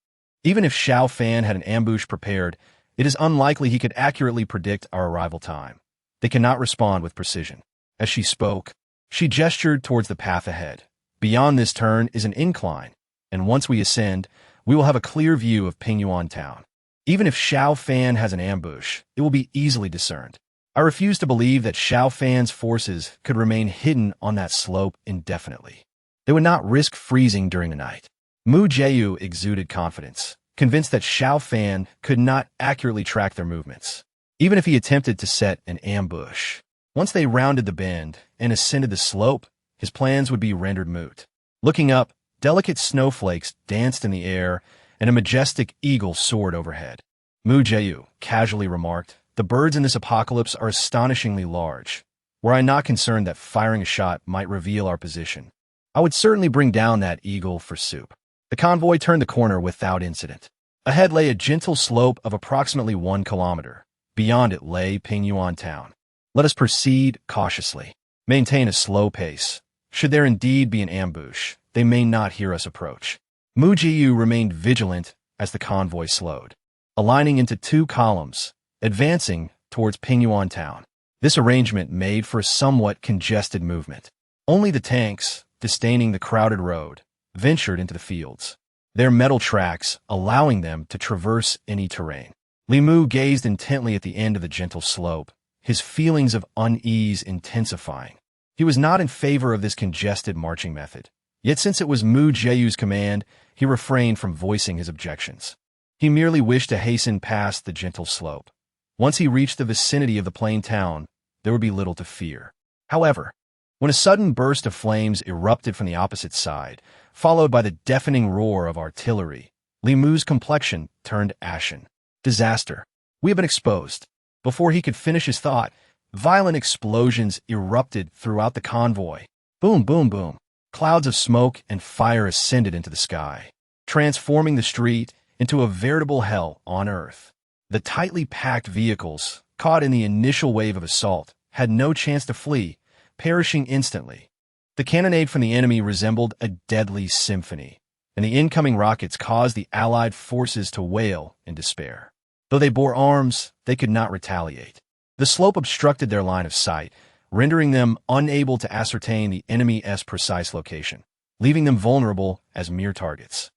Even if Xiao Fan had an ambush prepared, it is unlikely he could accurately predict our arrival time. They cannot respond with precision. As she spoke, she gestured towards the path ahead. Beyond this turn is an incline, and once we ascend, we will have a clear view of Pingyuan Town. Even if Xiao Fan has an ambush, it will be easily discerned. I refuse to believe that Xiao Fan's forces could remain hidden on that slope indefinitely. They would not risk freezing during the night. Mu Jieyu exuded confidence, convinced that Xiao Fan could not accurately track their movements, even if he attempted to set an ambush. Once they rounded the bend and ascended the slope, his plans would be rendered moot. Looking up, delicate snowflakes danced in the air, and a majestic eagle soared overhead. Mu Jieyu casually remarked, "The birds in this apocalypse are astonishingly large. Were I not concerned that firing a shot might reveal our position, I would certainly bring down that eagle for soup." The convoy turned the corner without incident. Ahead lay a gentle slope of approximately 1 kilometer. Beyond it lay Pingyuan Town. Let us proceed cautiously. Maintain a slow pace. Should there indeed be an ambush, they may not hear us approach. Mu Jieyu remained vigilant as the convoy slowed, aligning into 2 columns, advancing towards Pingyuan Town. This arrangement made for a somewhat congested movement. Only the tanks, disdaining the crowded road, ventured into the fields, their metal tracks allowing them to traverse any terrain. Li Mu gazed intently at the end of the gentle slope, his feelings of unease intensifying. He was not in favor of this congested marching method, yet since it was Mu Jieyu's command, he refrained from voicing his objections. He merely wished to hasten past the gentle slope. Once he reached the vicinity of the plain town, there would be little to fear. However, when a sudden burst of flames erupted from the opposite side, followed by the deafening roar of artillery, Li Mu's complexion turned ashen. Disaster. We have been exposed. Before he could finish his thought, violent explosions erupted throughout the convoy. Boom, boom, boom. Clouds of smoke and fire ascended into the sky, transforming the street into a veritable hell on earth. The tightly packed vehicles, caught in the initial wave of assault, had no chance to flee, perishing instantly. The cannonade from the enemy resembled a deadly symphony, and the incoming rockets caused the Allied forces to wail in despair. Though they bore arms, they could not retaliate. The slope obstructed their line of sight, rendering them unable to ascertain the enemy's precise location, leaving them vulnerable as mere targets.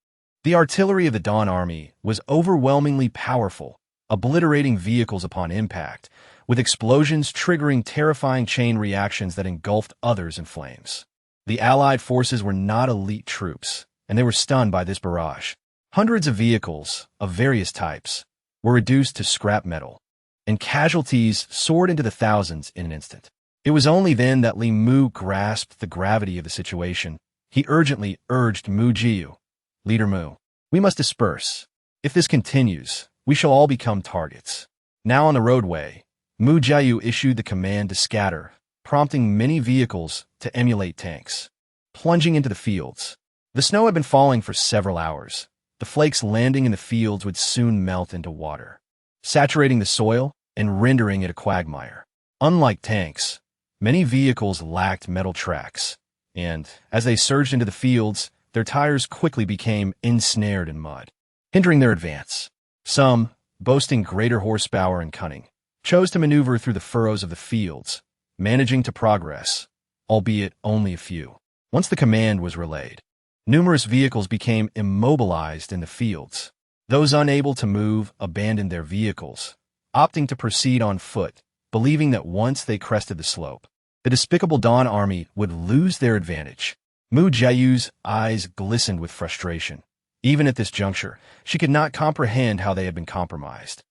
The artillery of the Dawn Army was overwhelmingly powerful, obliterating vehicles upon impact, with explosions triggering terrifying chain reactions that engulfed others in flames. The Allied forces were not elite troops, and they were stunned by this barrage. Hundreds of vehicles, of various types, were reduced to scrap metal, and casualties soared into the thousands in an instant. It was only then that Li Mu grasped the gravity of the situation. He urgently urged Mu Jiu, "Leader Mu, we must disperse. If this continues, we shall all become targets." Now on the roadway, Mu Jiu issued the command to scatter, prompting many vehicles to emulate tanks. Plunging into the fields. The snow had been falling for several hours. The flakes landing in the fields would soon melt into water, saturating the soil and rendering it a quagmire. Unlike tanks, many vehicles lacked metal tracks, and, as they surged into the fields, their tires quickly became ensnared in mud, hindering their advance. Some, boasting greater horsepower and cunning, chose to maneuver through the furrows of the fields, managing to progress, albeit only a few. Once the command was relayed, numerous vehicles became immobilized in the fields. Those unable to move abandoned their vehicles, opting to proceed on foot, believing that once they crested the slope, the despicable Dawn Army would lose their advantage. Mu Jiu's eyes glistened with frustration. Even at this juncture, she could not comprehend how they had been compromised.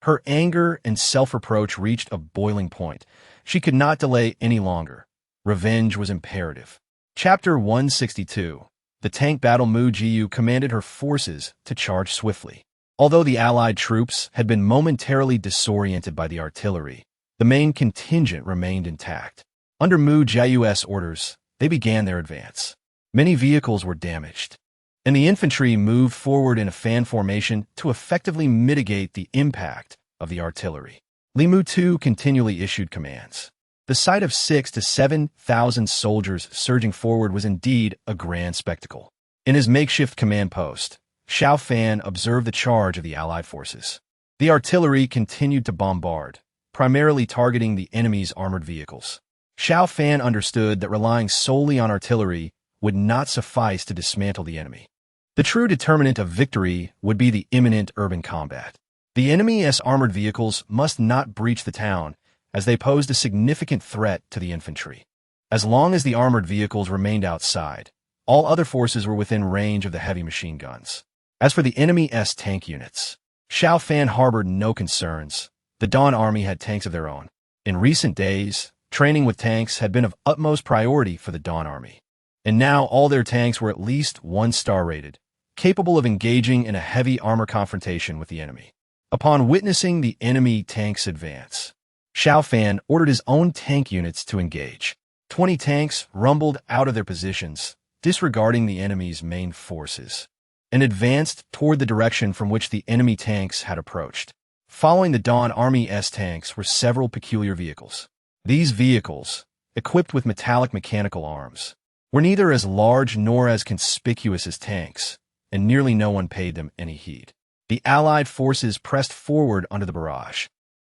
Her anger and self-reproach reached a boiling point. She could not delay any longer. Revenge was imperative. Chapter 162. The tank battle. Mu Jiu commanded her forces to charge swiftly. Although the Allied troops had been momentarily disoriented by the artillery, the main contingent remained intact. Under Mu Jiu's orders, they began their advance. Many vehicles were damaged, and the infantry moved forward in a fan formation to effectively mitigate the impact of the artillery. Li Mu too continually issued commands. The sight of 6,000 to 7,000 soldiers surging forward was indeed a grand spectacle. In his makeshift command post, Xiao Fan observed the charge of the Allied forces. The artillery continued to bombard, primarily targeting the enemy's armored vehicles. Xiao Fan understood that relying solely on artillery would not suffice to dismantle the enemy. The true determinant of victory would be the imminent urban combat. The enemy's armored vehicles must not breach the town, as they posed a significant threat to the infantry. As long as the armored vehicles remained outside, all other forces were within range of the heavy machine guns. As for the enemy's tank units, Xiao Fan harbored no concerns. The Dawn Army had tanks of their own. In recent days, training with tanks had been of utmost priority for the Dawn Army, and now all their tanks were at least 1-star rated, capable of engaging in a heavy armor confrontation with the enemy. Upon witnessing the enemy tanks advance, Xiao Fan ordered his own tank units to engage. 20 tanks rumbled out of their positions, disregarding the enemy's main forces, and advanced toward the direction from which the enemy tanks had approached. Following the Dawn Army's tanks were several peculiar vehicles. These vehicles, equipped with metallic mechanical arms, were neither as large nor as conspicuous as tanks, and nearly no one paid them any heed. The Allied forces pressed forward under the barrage,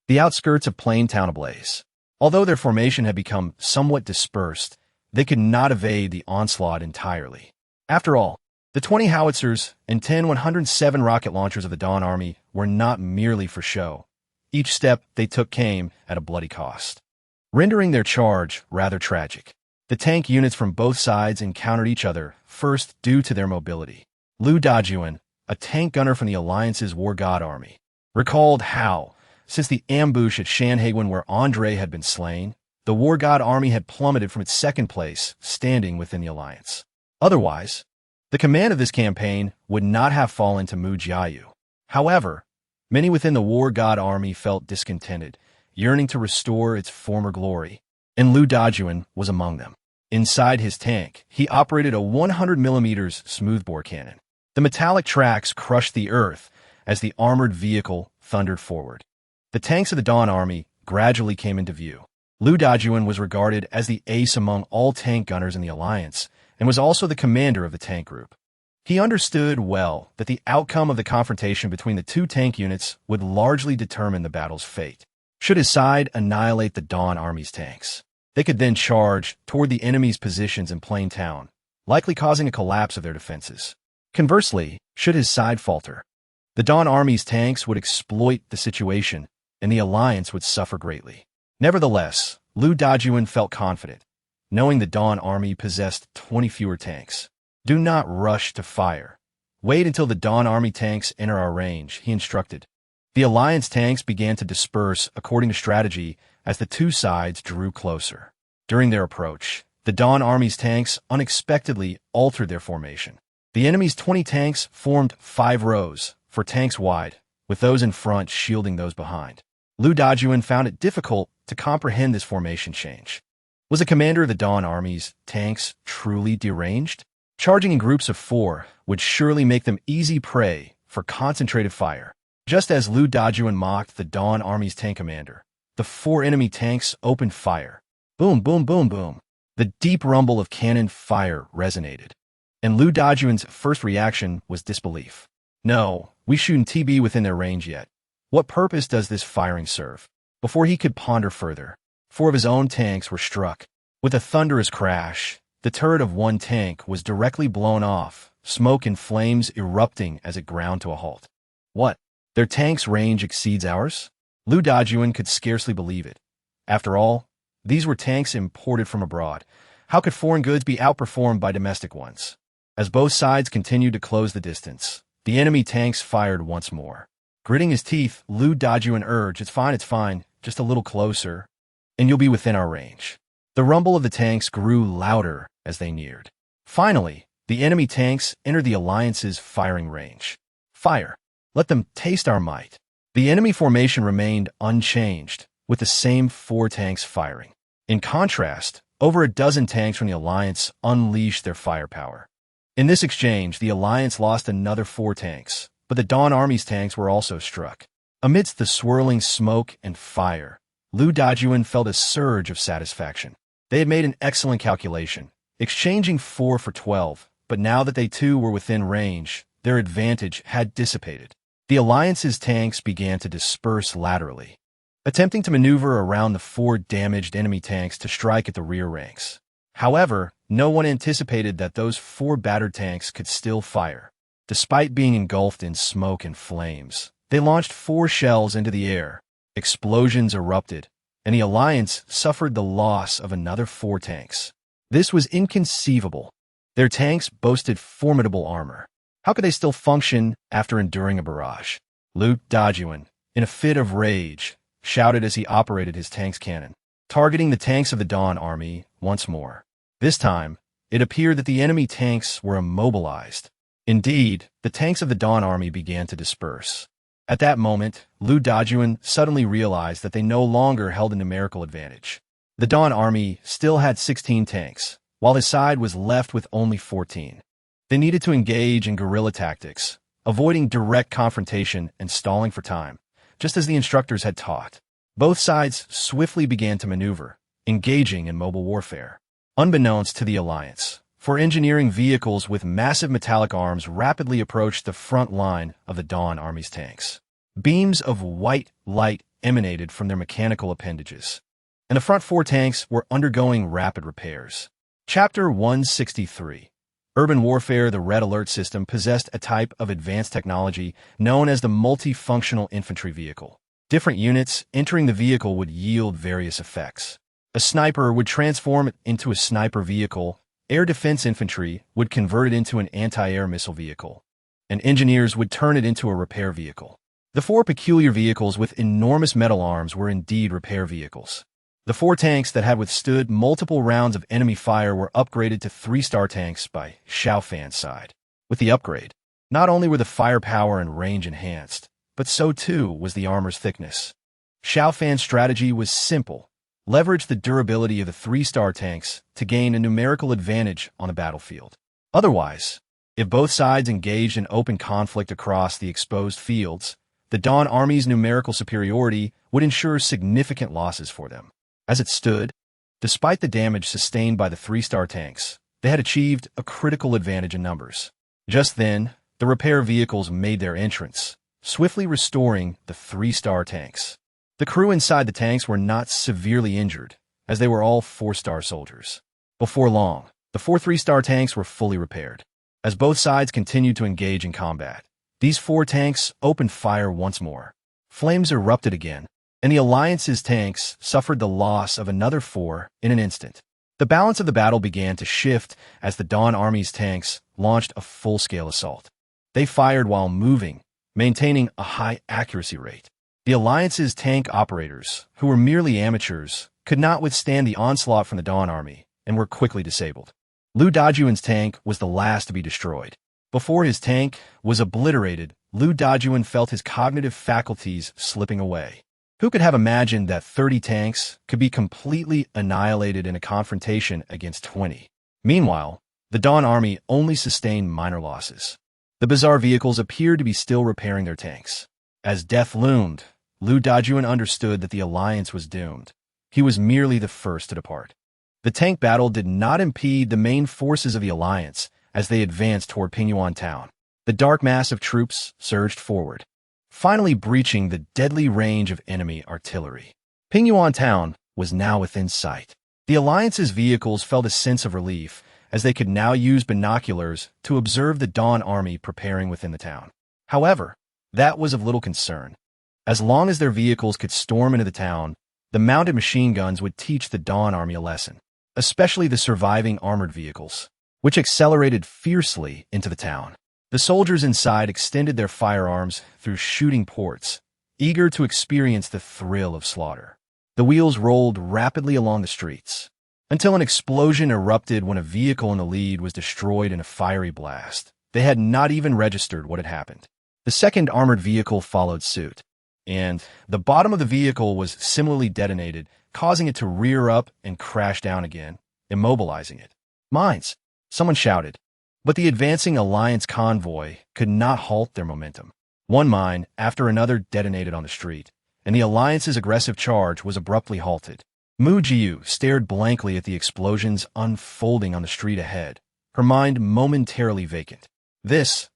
the outskirts of Plaintown ablaze. Although their formation had become somewhat dispersed, they could not evade the onslaught entirely. After all, the 20 howitzers and 10 107 rocket launchers of the Dawn Army were not merely for show. Each step they took came at a bloody cost, rendering their charge rather tragic. The tank units from both sides encountered each other, first due to their mobility. Liu Dajuan, a tank gunner from the Alliance's War God Army, recalled how, since the ambush at Shanhaiguan where Andre had been slain, the War God Army had plummeted from its second place, standing within the Alliance. Otherwise, the command of this campaign would not have fallen to Mu Jiu. However, many within the War God Army felt discontented, yearning to restore its former glory, and Liu Dajuan was among them. Inside his tank, he operated a 100mm smoothbore cannon. The metallic tracks crushed the earth as the armored vehicle thundered forward. The tanks of the Dawn Army gradually came into view. Lu Dajuan was regarded as the ace among all tank gunners in the Alliance and was also the commander of the tank group. He understood well that the outcome of the confrontation between the two tank units would largely determine the battle's fate. Should his side annihilate the Dawn Army's tanks, they could then charge toward the enemy's positions in Plain Town, likely causing a collapse of their defenses. Conversely, should his side falter, the Dawn Army's tanks would exploit the situation and the Alliance would suffer greatly. Nevertheless, Lu Dajuan felt confident, knowing the Dawn Army possessed 20 fewer tanks. Do not rush to fire. Wait until the Dawn Army tanks enter our range, he instructed. The Alliance tanks began to disperse according to strategy as the two sides drew closer. During their approach, the Dawn Army's tanks unexpectedly altered their formation. The enemy's 20 tanks formed 5 rows, 4 tanks wide, with those in front shielding those behind. Lu Dajuan found it difficult to comprehend this formation change. Was the commander of the Dawn Army's tanks truly deranged? Charging in groups of 4 would surely make them easy prey for concentrated fire. Just as Lu Dajuan mocked the Dawn Army's tank commander, the 4 enemy tanks opened fire. Boom, boom, boom, boom. The deep rumble of cannon fire resonated. And Lu Dajuan's first reaction was disbelief. No, we shouldn't be within their range yet. What purpose does this firing serve? Before he could ponder further, 4 of his own tanks were struck. With a thunderous crash, the turret of one tank was directly blown off, smoke and flames erupting as it ground to a halt. What? Their tank's range exceeds ours? Lu Dajuan could scarcely believe it. After all, these were tanks imported from abroad. How could foreign goods be outperformed by domestic ones? As both sides continued to close the distance, the enemy tanks fired once more. Gritting his teeth, Lu Dajuan urged, it's fine, just a little closer, and you'll be within our range. The rumble of the tanks grew louder as they neared. Finally, the enemy tanks entered the Alliance's firing range. Fire! Let them taste our might. The enemy formation remained unchanged, with the same 4 tanks firing. In contrast, over a dozen tanks from the Alliance unleashed their firepower. In this exchange, the Alliance lost another 4 tanks, but the Dawn Army's tanks were also struck. Amidst the swirling smoke and fire, Lu Dajuan felt a surge of satisfaction. They had made an excellent calculation, exchanging 4 for 12, but now that they too were within range, their advantage had dissipated. The Alliance's tanks began to disperse laterally, attempting to maneuver around the 4 damaged enemy tanks to strike at the rear ranks. However, no one anticipated that those 4 battered tanks could still fire. Despite being engulfed in smoke and flames, they launched 4 shells into the air. Explosions erupted, and the Alliance suffered the loss of another 4 tanks. This was inconceivable. Their tanks boasted formidable armor. How could they still function after enduring a barrage? Lu Dajuan, in a fit of rage, shouted as he operated his tank's cannon, targeting the tanks of the Dawn Army once more. This time, it appeared that the enemy tanks were immobilized. Indeed, the tanks of the Dawn Army began to disperse. At that moment, Lu Dajuan suddenly realized that they no longer held a numerical advantage. The Dawn Army still had 16 tanks, while his side was left with only 14. They needed to engage in guerrilla tactics, avoiding direct confrontation and stalling for time, just as the instructors had taught. Both sides swiftly began to maneuver, engaging in mobile warfare. Unbeknownst to the Alliance, 4 engineering vehicles with massive metallic arms rapidly approached the front line of the Dawn Army's tanks. Beams of white light emanated from their mechanical appendages, and the front 4 tanks were undergoing rapid repairs. Chapter 163. Urban Warfare. The Red Alert system possessed a type of advanced technology known as the multifunctional infantry vehicle. Different units entering the vehicle would yield various effects. A sniper would transform it into a sniper vehicle, air defense infantry would convert it into an anti-air missile vehicle, and engineers would turn it into a repair vehicle. The 4 peculiar vehicles with enormous metal arms were indeed repair vehicles. The 4 tanks that had withstood multiple rounds of enemy fire were upgraded to 3-star tanks by Xiao Fan's side. With the upgrade, not only were the firepower and range enhanced, but so too was the armor's thickness. Xiao Fan's strategy was simple. leveraged the durability of the three-star tanks to gain a numerical advantage on the battlefield. Otherwise, if both sides engaged in open conflict across the exposed fields, the Dawn Army's numerical superiority would ensure significant losses for them. As it stood, despite the damage sustained by the three-star tanks, they had achieved a critical advantage in numbers. Just then, the repair vehicles made their entrance, swiftly restoring the three-star tanks. The crew inside the tanks were not severely injured, as they were all four-star soldiers. Before long, the four three-star tanks were fully repaired. As both sides continued to engage in combat, these four tanks opened fire once more. Flames erupted again, and the Alliance's tanks suffered the loss of another four in an instant. The balance of the battle began to shift as the Dawn Army's tanks launched a full-scale assault. They fired while moving, maintaining a high accuracy rate. The Alliance's tank operators, who were merely amateurs, could not withstand the onslaught from the Dawn Army and were quickly disabled. Lu Dajuan's tank was the last to be destroyed. Before his tank was obliterated, Lu Dajuan felt his cognitive faculties slipping away. Who could have imagined that 30 tanks could be completely annihilated in a confrontation against 20? Meanwhile, the Dawn Army only sustained minor losses. The bizarre vehicles appeared to be still repairing their tanks. As death loomed, Lu Dajuan understood that the Alliance was doomed. He was merely the first to depart. The tank battle did not impede the main forces of the Alliance as they advanced toward Pingyuan Town. The dark mass of troops surged forward, finally breaching the deadly range of enemy artillery. Pingyuan Town was now within sight. The Alliance's vehicles felt a sense of relief as they could now use binoculars to observe the Dawn Army preparing within the town. However, that was of little concern. As long as their vehicles could storm into the town, the mounted machine guns would teach the Dawn Army a lesson, especially the surviving armored vehicles, which accelerated fiercely into the town. The soldiers inside extended their firearms through shooting ports, eager to experience the thrill of slaughter. The wheels rolled rapidly along the streets, until an explosion erupted when a vehicle in the lead was destroyed in a fiery blast. They had not even registered what had happened. The second armored vehicle followed suit, and the bottom of the vehicle was similarly detonated, causing it to rear up and crash down again, immobilizing it. "Mines!" someone shouted. But the advancing Alliance convoy could not halt their momentum. One mine after another detonated on the street, and the Alliance's aggressive charge was abruptly halted. Mu Jiu stared blankly at the explosions unfolding on the street ahead, her mind momentarily vacant. This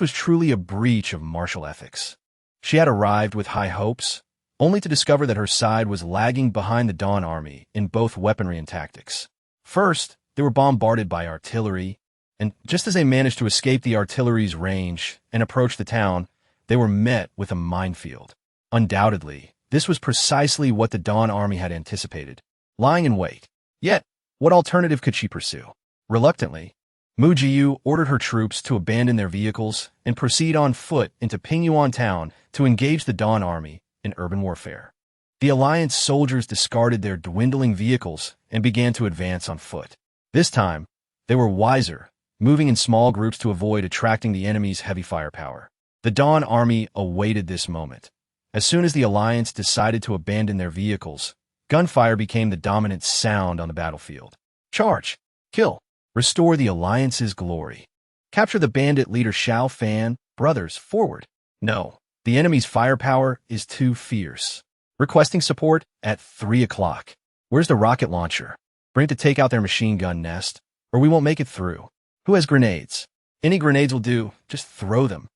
was truly a breach of martial ethics. She had arrived with high hopes, only to discover that her side was lagging behind the Dawn Army in both weaponry and tactics. First, they were bombarded by artillery, and just as they managed to escape the artillery's range and approach the town, they were met with a minefield. Undoubtedly, this was precisely what the Dawn Army had anticipated, lying in wait. Yet, what alternative could she pursue? Reluctantly, Mu Jiu ordered her troops to abandon their vehicles and proceed on foot into Pingyuan Town to engage the Dawn Army in urban warfare. The Alliance soldiers discarded their dwindling vehicles and began to advance on foot. This time, they were wiser, moving in small groups to avoid attracting the enemy's heavy firepower. The Dawn Army awaited this moment. As soon as the Alliance decided to abandon their vehicles, gunfire became the dominant sound on the battlefield. Charge! Kill! Restore the Alliance's glory. Capture the bandit leader Xiao Fan. Brothers, forward. No, the enemy's firepower is too fierce. Requesting support at 3 o'clock. Where's the rocket launcher? Bring it to take out their machine gun nest, or we won't make it through. Who has grenades? Any grenades will do. Just throw them.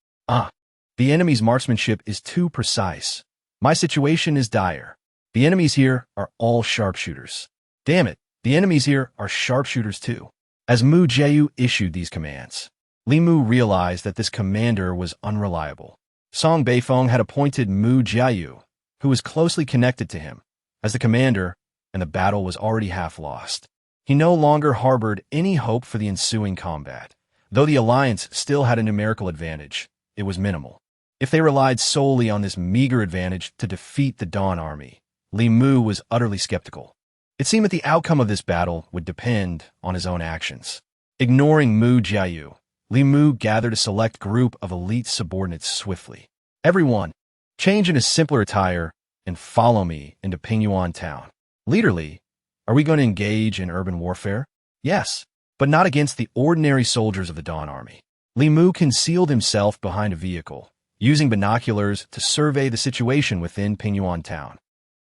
The enemy's marksmanship is too precise. My situation is dire. The enemies here are all sharpshooters. Damn it, the enemies here are sharpshooters too. As Mu Jiu issued these commands, Li Mu realized that this commander was unreliable. Song Beifeng had appointed Mu Jiu, who was closely connected to him, as the commander, and the battle was already half lost. He no longer harbored any hope for the ensuing combat. Though the Alliance still had a numerical advantage, it was minimal. If they relied solely on this meager advantage to defeat the Dawn Army, Li Mu was utterly skeptical. It seemed that the outcome of this battle would depend on his own actions. Ignoring Mu Jiu, Li Mu gathered a select group of elite subordinates swiftly. Everyone, change into simpler attire and follow me into Pingyuan Town. Leader Li, are we going to engage in urban warfare? Yes, but not against the ordinary soldiers of the Dawn Army. Li Mu concealed himself behind a vehicle, using binoculars to survey the situation within Pingyuan town.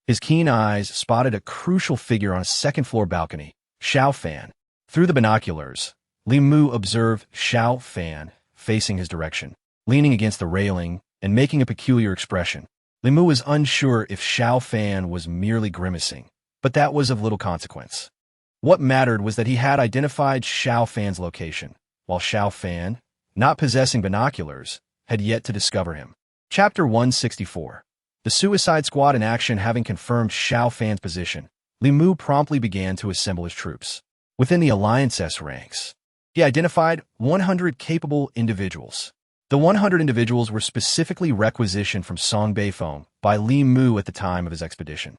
His keen eyes spotted a crucial figure on a second-floor balcony, Xiao Fan. Through the binoculars, Li Mu observed Xiao Fan facing his direction, leaning against the railing and making a peculiar expression. Li Mu was unsure if Xiao Fan was merely grimacing, but that was of little consequence. What mattered was that he had identified Xiao Fan's location, while Xiao Fan, not possessing binoculars, had yet to discover him. Chapter 164. The Suicide Squad in action. Having confirmed Xiao Fan's position, Li Mu promptly began to assemble his troops. Within the Alliance's ranks, he identified 100 capable individuals. The 100 individuals were specifically requisitioned from Song Beifeng by Li Mu at the time of his expedition.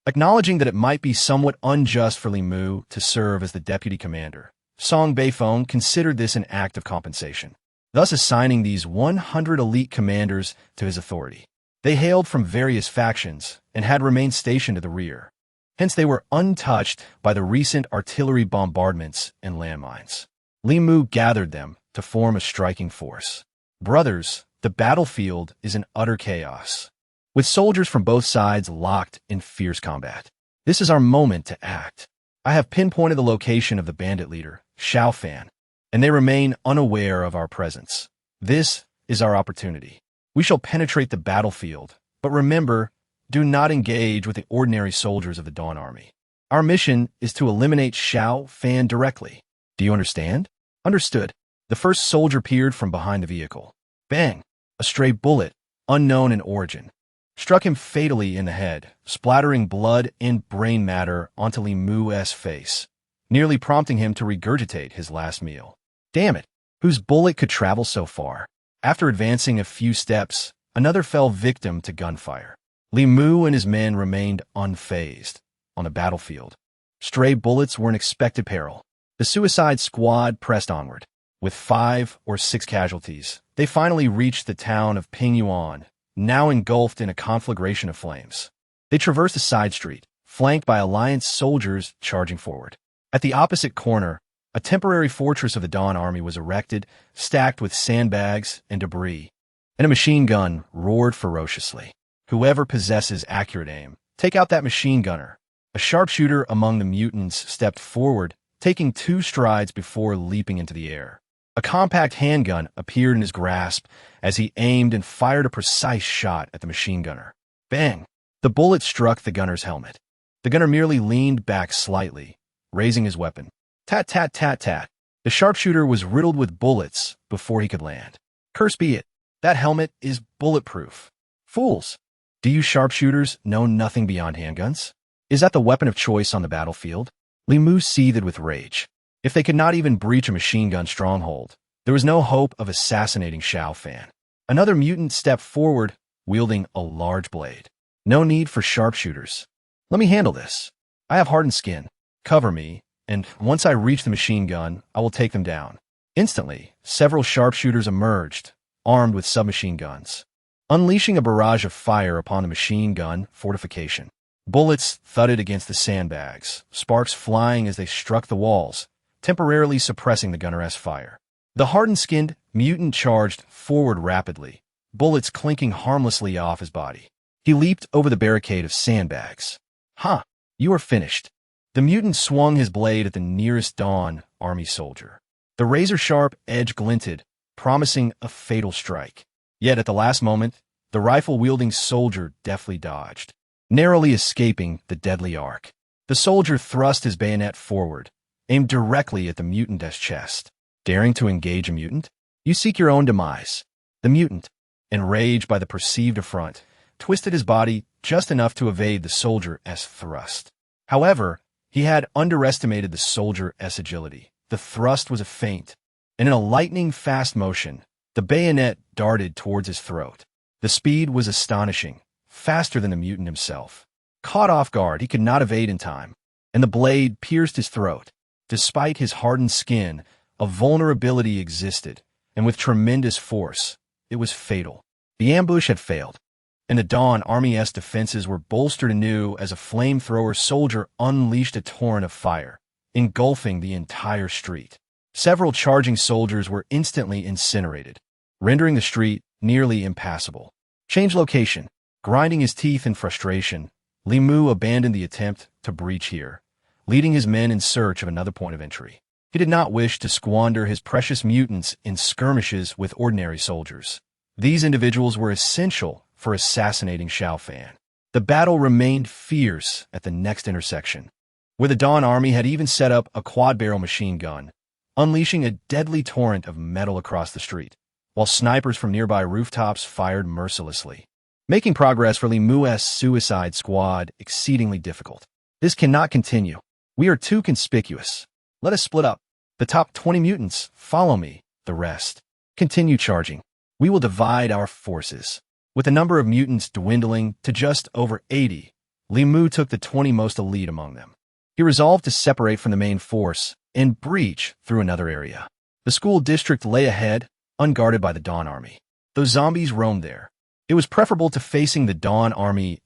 Acknowledging that it might be somewhat unjust for Li Mu to serve as the deputy commander, Song Beifeng considered this an act of compensation, thus assigning these 100 elite commanders to his authority. They hailed from various factions and had remained stationed at the rear. Hence they were untouched by the recent artillery bombardments and landmines. Li Mu gathered them to form a striking force. Brothers, the battlefield is in utter chaos, with soldiers from both sides locked in fierce combat. This is our moment to act. I have pinpointed the location of the bandit leader, Xiao Fan, and they remain unaware of our presence. This is our opportunity. We shall penetrate the battlefield, but remember, do not engage with the ordinary soldiers of the Dawn Army. Our mission is to eliminate Xiao Fan directly. Do you understand? Understood. The first soldier peered from behind the vehicle. Bang! A stray bullet, unknown in origin, struck him fatally in the head, splattering blood and brain matter onto Li Mu's face, nearly prompting him to regurgitate his last meal. Damn it! Whose bullet could travel so far? After advancing a few steps, another fell victim to gunfire. Li Mu and his men remained unfazed. On the battlefield, stray bullets were an expected peril. The Suicide Squad pressed onward. With 5 or 6 casualties, they finally reached the town of Pingyuan, now engulfed in a conflagration of flames. They traversed a side street, flanked by Alliance soldiers charging forward. At the opposite corner, a temporary fortress of the Dawn Army was erected, stacked with sandbags and debris, and a machine gun roared ferociously. Whoever possesses accurate aim, take out that machine gunner. A sharpshooter among the mutants stepped forward, taking 2 strides before leaping into the air. A compact handgun appeared in his grasp as he aimed and fired a precise shot at the machine gunner. Bang! The bullet struck the gunner's helmet. The gunner merely leaned back slightly, raising his weapon. Tat, tat, tat, tat. The sharpshooter was riddled with bullets before he could land. Curse be it, that helmet is bulletproof. Fools! Do you sharpshooters know nothing beyond handguns? Is that the weapon of choice on the battlefield? Li Mu seethed with rage. If they could not even breach a machine gun stronghold, there was no hope of assassinating Xiao Fan. Another mutant stepped forward, wielding a large blade. No need for sharpshooters. Let me handle this. I have hardened skin. Cover me, and once I reach the machine gun, I will take them down. Instantly, several sharpshooters emerged, armed with submachine guns, unleashing a barrage of fire upon the machine gun fortification. Bullets thudded against the sandbags, sparks flying as they struck the walls, temporarily suppressing the gunner's fire. The hardened-skinned mutant charged forward rapidly, bullets clinking harmlessly off his body. He leaped over the barricade of sandbags. Ha! You are finished. The mutant swung his blade at the nearest Dawn Army soldier. The razor-sharp edge glinted, promising a fatal strike. Yet at the last moment, the rifle-wielding soldier deftly dodged, narrowly escaping the deadly arc. The soldier thrust his bayonet forward, aimed directly at the mutant's chest. Daring to engage a mutant? You seek your own demise. The mutant, enraged by the perceived affront, twisted his body just enough to evade the soldier's thrust. However, he had underestimated the soldier's agility. The thrust was a feint, and in a lightning-fast motion, the bayonet darted towards his throat. The speed was astonishing, faster than the mutant himself. Caught off guard, he could not evade in time, and the blade pierced his throat. Despite his hardened skin, a vulnerability existed, and with tremendous force, it was fatal. The ambush had failed, and the Dawn Army's defenses were bolstered anew as a flamethrower soldier unleashed a torrent of fire, engulfing the entire street. Several charging soldiers were instantly incinerated, rendering the street nearly impassable. Change location. Grinding his teeth in frustration, Li Mu abandoned the attempt to breach here, leading his men in search of another point of entry. He did not wish to squander his precious mutants in skirmishes with ordinary soldiers. These individuals were essential for assassinating Xiao Fan. The battle remained fierce at the next intersection, where the Dawn Army had even set up a quad-barrel machine gun, unleashing a deadly torrent of metal across the street, while snipers from nearby rooftops fired mercilessly, making progress for Li Mu's suicide squad exceedingly difficult. This cannot continue. We are too conspicuous. Let us split up. The top 20 mutants, follow me. The rest, continue charging. We will divide our forces. With the number of mutants dwindling to just over 80, Li Mu took the 20 most elite among them. He resolved to separate from the main force and breach through another area. The school district lay ahead, unguarded by the Dawn Army. Those zombies roamed there. It was preferable to facing the Dawn Army's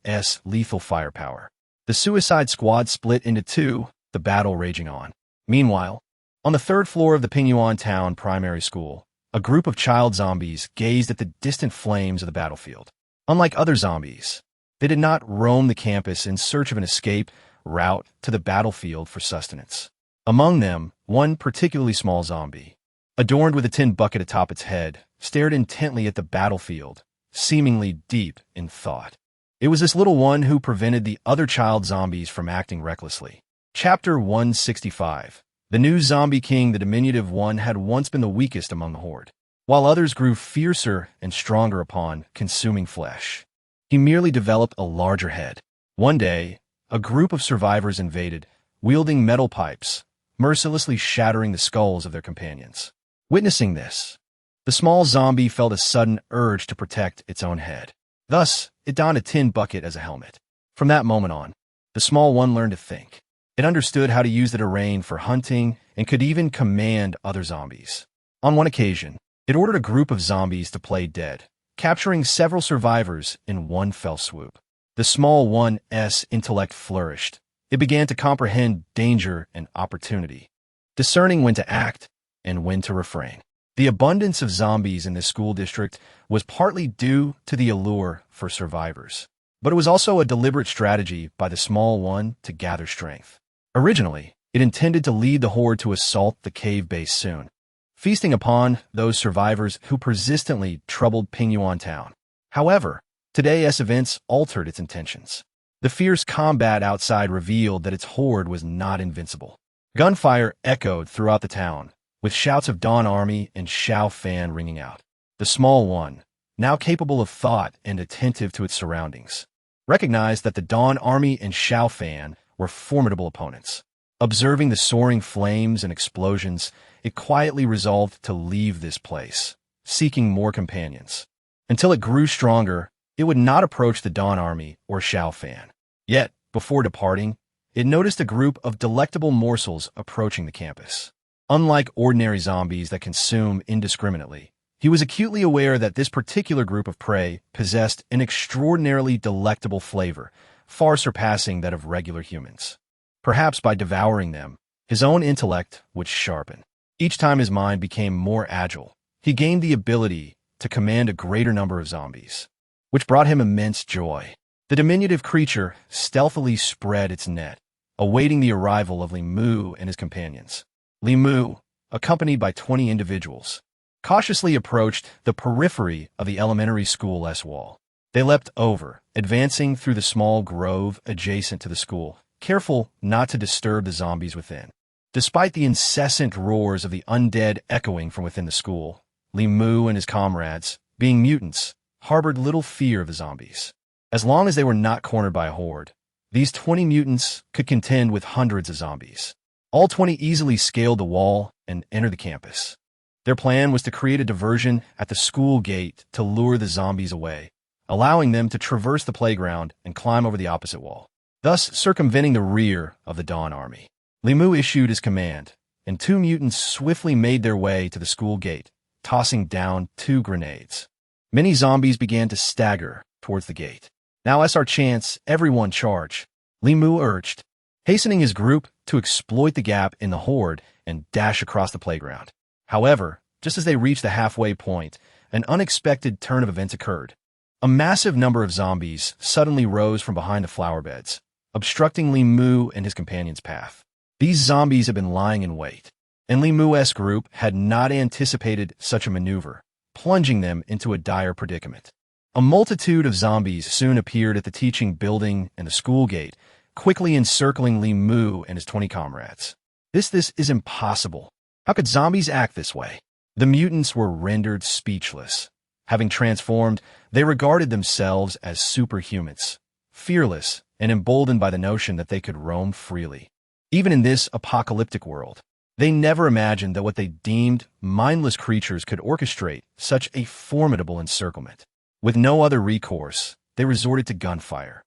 lethal firepower. The suicide squad split into two, the battle raging on. Meanwhile, on the third floor of the Pingyuan Town Primary School, a group of child zombies gazed at the distant flames of the battlefield. Unlike other zombies, they did not roam the campus in search of an escape route to the battlefield for sustenance. Among them, one particularly small zombie, adorned with a tin bucket atop its head, stared intently at the battlefield, seemingly deep in thought. It was this little one who prevented the other child zombies from acting recklessly. Chapter 165. The new zombie king, the diminutive one, had once been the weakest among the horde, while others grew fiercer and stronger upon consuming flesh. He merely developed a larger head. One day, a group of survivors invaded, wielding metal pipes, mercilessly shattering the skulls of their companions. Witnessing this, the small zombie felt a sudden urge to protect its own head. Thus, it donned a tin bucket as a helmet. From that moment on, the small one learned to think. It understood how to use the terrain for hunting and could even command other zombies. On one occasion, it ordered a group of zombies to play dead, capturing several survivors in one fell swoop. The small one's intellect flourished. It began to comprehend danger and opportunity, discerning when to act and when to refrain. The abundance of zombies in this school district was partly due to the allure for survivors, but it was also a deliberate strategy by the small one to gather strength. Originally, it intended to lead the horde to assault the cave base soon, feasting upon those survivors who persistently troubled Pingyuan Town. However, today's events altered its intentions. The fierce combat outside revealed that its horde was not invincible. Gunfire echoed throughout the town, with shouts of Dawn Army and Xiao Fan ringing out. The small one, now capable of thought and attentive to its surroundings, recognized that the Dawn Army and Xiao Fan were formidable opponents. Observing the soaring flames and explosions, it quietly resolved to leave this place, seeking more companions. Until it grew stronger, it would not approach the Dawn Army or Xiao Fan. Yet, before departing, it noticed a group of delectable morsels approaching the campus. Unlike ordinary zombies that consume indiscriminately, he was acutely aware that this particular group of prey possessed an extraordinarily delectable flavor, far surpassing that of regular humans. Perhaps by devouring them, his own intellect would sharpen. Each time his mind became more agile, he gained the ability to command a greater number of zombies, which brought him immense joy. The diminutive creature stealthily spread its net, awaiting the arrival of Li Mu and his companions. Li Mu, accompanied by 20 individuals, cautiously approached the periphery of the elementary school's wall. They leapt over, advancing through the small grove adjacent to the school, careful not to disturb the zombies within. Despite the incessant roars of the undead echoing from within the school, Li Mu and his comrades, being mutants, harbored little fear of the zombies. As long as they were not cornered by a horde, these 20 mutants could contend with hundreds of zombies. All 20 easily scaled the wall and entered the campus. Their plan was to create a diversion at the school gate to lure the zombies away, allowing them to traverse the playground and climb over the opposite wall, thus circumventing the rear of the Dawn Army. Li Mu issued his command, and 2 mutants swiftly made their way to the school gate, tossing down 2 grenades. Many zombies began to stagger, towards the gate. "Now is our chance, everyone charge," Li Mu urged, hastening his group to exploit the gap in the horde and dash across the playground. However, just as they reached the halfway point, an unexpected turn of events occurred. A massive number of zombies suddenly rose from behind the flower beds, obstructing Li Mu and his companions' path. These zombies had been lying in wait, and Li Mu's group had not anticipated such a maneuver, plunging them into a dire predicament. A multitude of zombies soon appeared at the teaching building and the school gate, quickly encircling Li Mu and his 20 comrades. This is impossible. How could zombies act this way? The mutants were rendered speechless. Having transformed, they regarded themselves as superhumans, fearless and emboldened by the notion that they could roam freely. Even in this apocalyptic world, they never imagined that what they deemed mindless creatures could orchestrate such a formidable encirclement. With no other recourse, they resorted to gunfire.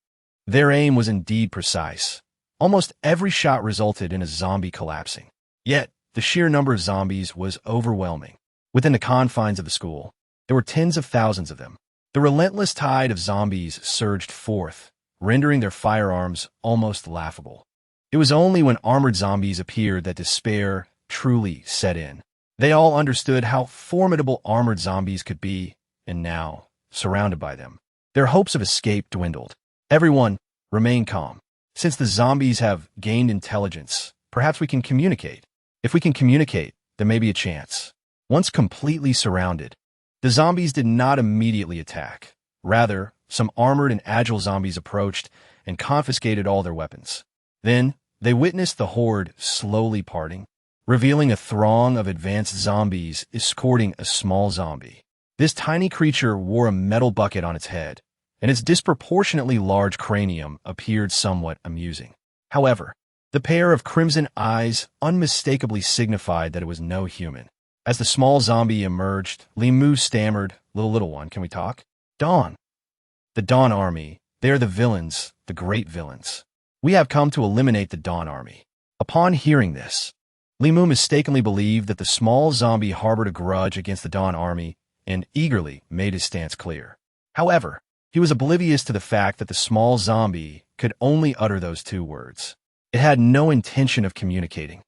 Their aim was indeed precise. Almost every shot resulted in a zombie collapsing. Yet, the sheer number of zombies was overwhelming. Within the confines of the school, there were tens of thousands of them. The relentless tide of zombies surged forth, rendering their firearms almost laughable. It was only when armored zombies appeared that despair truly set in. They all understood how formidable armored zombies could be, and now, surrounded by them, their hopes of escape dwindled. "Everyone, remain calm. Since the zombies have gained intelligence, perhaps we can communicate. If we can communicate, there may be a chance." Once completely surrounded, the zombies did not immediately attack. Rather, some armored and agile zombies approached and confiscated all their weapons. Then, they witnessed the horde slowly parting, revealing a throng of advanced zombies escorting a small zombie. This tiny creature wore a metal bucket on its head, and its disproportionately large cranium appeared somewhat amusing. However, the pair of crimson eyes unmistakably signified that it was no human. As the small zombie emerged, Li Mu stammered, Little one, can we talk?" "Dawn." "The Dawn Army. They are the villains, the great villains. We have come to eliminate the Dawn Army." Upon hearing this, Li Mu mistakenly believed that the small zombie harbored a grudge against the Dawn Army and eagerly made his stance clear. However, he was oblivious to the fact that the small zombie could only utter those two words. It had no intention of communicating,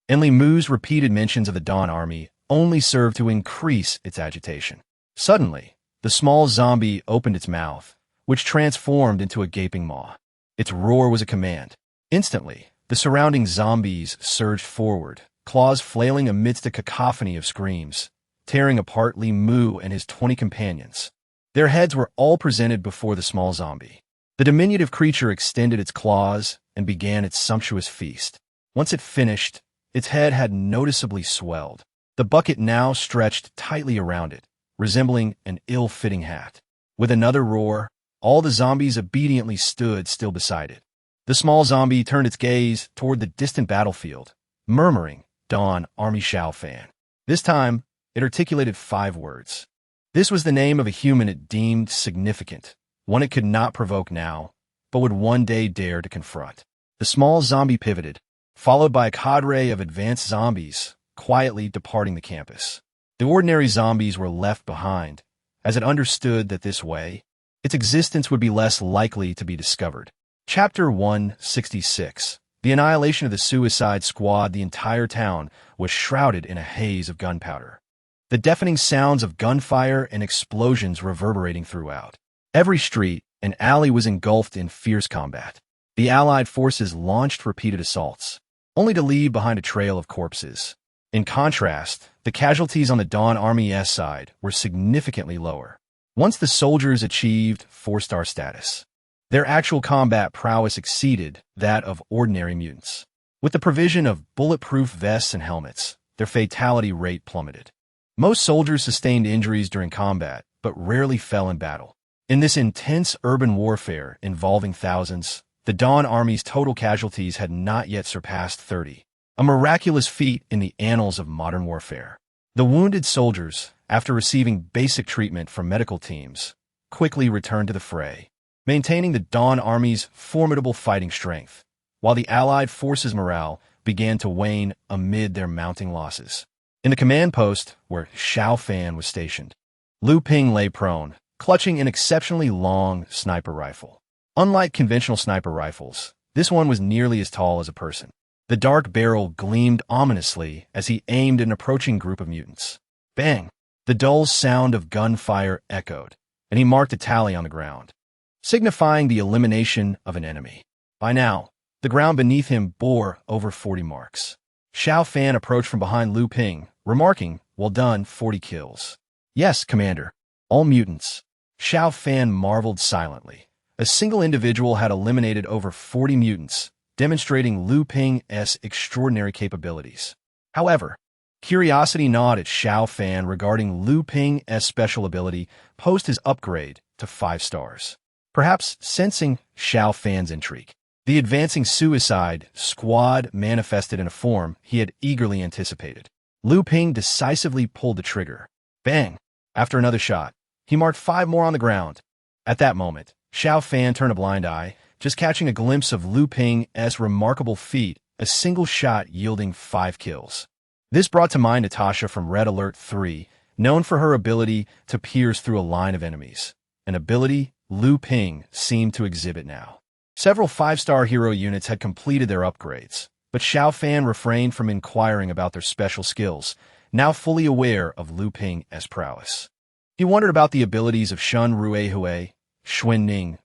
and Li Mu's repeated mentions of the Dawn Army only served to increase its agitation. Suddenly, the small zombie opened its mouth, which transformed into a gaping maw. Its roar was a command. Instantly, the surrounding zombies surged forward, claws flailing amidst a cacophony of screams, tearing apart Li Mu and his 20 companions. Their heads were all presented before the small zombie. The diminutive creature extended its claws and began its sumptuous feast. Once it finished, its head had noticeably swelled. The bucket now stretched tightly around it, resembling an ill-fitting hat. With another roar, all the zombies obediently stood still beside it. The small zombie turned its gaze toward the distant battlefield, murmuring, "Dawn Army Xiao Fan." This time, it articulated 5 words. This was the name of a human it deemed significant, one it could not provoke now, but would one day dare to confront. The small zombie pivoted, followed by a cadre of advanced zombies, quietly departing the campus. The ordinary zombies were left behind, as it understood that this way, its existence would be less likely to be discovered. Chapter 166. The annihilation of the Suicide Squad. The entire town was shrouded in a haze of gunpowder, the deafening sounds of gunfire and explosions reverberating throughout. Every street and alley was engulfed in fierce combat. The Allied forces launched repeated assaults, only to leave behind a trail of corpses. In contrast, the casualties on the Dawn Army's side were significantly lower. Once the soldiers achieved 4-star status, their actual combat prowess exceeded that of ordinary mutants. With the provision of bulletproof vests and helmets, their fatality rate plummeted. Most soldiers sustained injuries during combat, but rarely fell in battle. In this intense urban warfare involving thousands, the Dawn Army's total casualties had not yet surpassed 30. A miraculous feat in the annals of modern warfare. The wounded soldiers, after receiving basic treatment from medical teams, quickly returned to the fray, maintaining the Dawn Army's formidable fighting strength, while the Allied forces' morale began to wane amid their mounting losses. In the command post where Xiao Fan was stationed, Lu Ping lay prone, clutching an exceptionally long sniper rifle. Unlike conventional sniper rifles, this one was nearly as tall as a person. The dark barrel gleamed ominously as he aimed at an approaching group of mutants. Bang! The dull sound of gunfire echoed, and he marked a tally on the ground, signifying the elimination of an enemy. By now, the ground beneath him bore over 40 marks. Xiao Fan approached from behind Lu Ping, remarking, "Well done, 40 kills." "Yes, Commander. All mutants." Xiao Fan marveled silently. A single individual had eliminated over 40 mutants, demonstrating Lu Ping's extraordinary capabilities. However, curiosity gnawed at Xiao Fan regarding Lu Ping's special ability post his upgrade to 5 stars. Perhaps sensing Xiao Fan's intrigue, the advancing suicide squad manifested in a form he had eagerly anticipated. Lu Ping decisively pulled the trigger. Bang! After another shot, he marked 5 more on the ground. At that moment, Xiao Fan turned a blind eye, just catching a glimpse of Lu Ping's remarkable feat, a single shot yielding 5 kills. This brought to mind Natasha from Red Alert 3, known for her ability to pierce through a line of enemies, an ability Lu Ping seemed to exhibit now. Several 5-star hero units had completed their upgrades, but Xiao Fan refrained from inquiring about their special skills, now fully aware of Lu Ping's prowess. He wondered about the abilities of Shun Ruehui, Xuan Ning,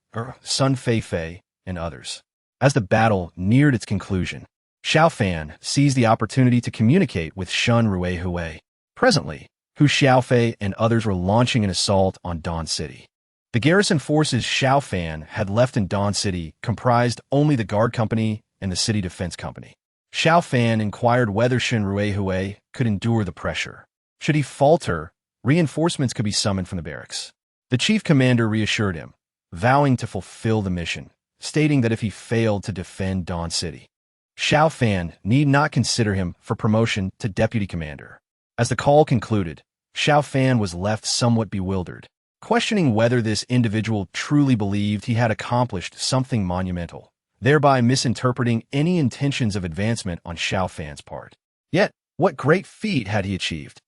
Sun Feifei, and others. As the battle neared its conclusion, Xiao Fan seized the opportunity to communicate with Shun Ruehui. Presently, Hu Xiaofei and others were launching an assault on Dawn City. The garrison forces Xiao Fan had left in Dawn City comprised only the Guard Company and the City Defense Company. Xiao Fan inquired whether Shun Ruehui could endure the pressure. Should he falter, reinforcements could be summoned from the barracks. The chief commander reassured him, vowing to fulfill the mission, stating that if he failed to defend Dawn City, Xiao Fan need not consider him for promotion to deputy commander. As the call concluded, Xiao Fan was left somewhat bewildered, questioning whether this individual truly believed he had accomplished something monumental, thereby misinterpreting any intentions of advancement on Xiao Fan's part. Yet, what great feat had he achieved?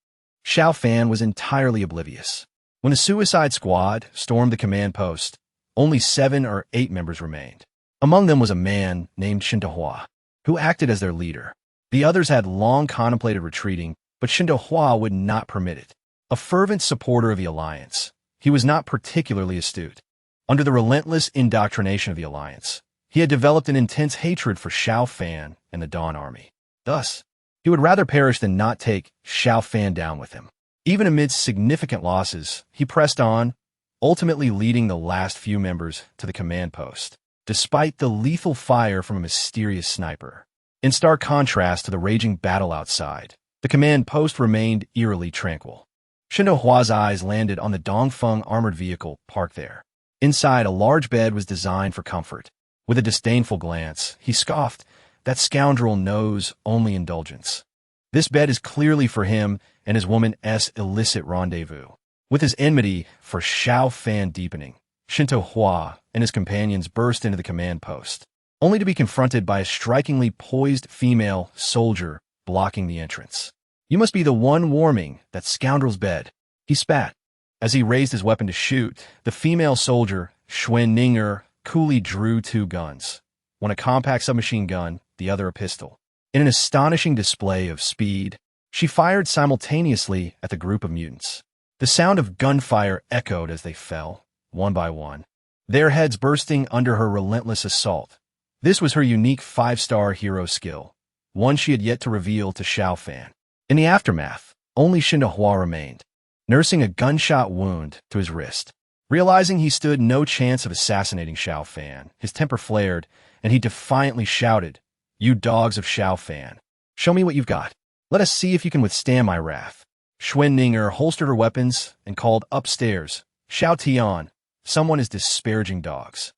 Xiao Fan was entirely oblivious. When the Suicide Squad stormed the command post, only 7 or 8 members remained. Among them was a man named Hua, who acted as their leader. The others had long contemplated retreating, but Hua would not permit it. A fervent supporter of the Alliance, he was not particularly astute. Under the relentless indoctrination of the Alliance, he had developed an intense hatred for Xiao Fan and the Dawn Army. Thus, he would rather perish than not take Xiao Fan down with him. Even amidst significant losses, he pressed on, ultimately leading the last few members to the command post, despite the lethal fire from a mysterious sniper. In stark contrast to the raging battle outside, the command post remained eerily tranquil. Hua's eyes landed on the Dongfeng armored vehicle parked there. Inside, a large bed was designed for comfort. With a disdainful glance, he scoffed, "That scoundrel knows only indulgence. This bed is clearly for him and his woman's illicit rendezvous." With his enmity for Xiao Fan deepening, Hua and his companions burst into the command post, only to be confronted by a strikingly poised female soldier blocking the entrance. "You must be the one warming that scoundrel's bed," he spat. As he raised his weapon to shoot, the female soldier, Xuan Ninger, coolly drew 2 guns, one a compact submachine gun, the other a pistol. In an astonishing display of speed, she fired simultaneously at the group of mutants. The sound of gunfire echoed as they fell, one by one, their heads bursting under her relentless assault. This was her unique 5-star hero skill, one she had yet to reveal to Xiao Fan. In the aftermath, only Hua remained, nursing a gunshot wound to his wrist. Realizing he stood no chance of assassinating Xiao Fan, his temper flared, and he defiantly shouted, "You dogs of Xiao Fan, show me what you've got. Let us see if you can withstand my wrath." Xuan Ninger holstered her weapons and called upstairs, "Xiao Tian, someone is disparaging dogs.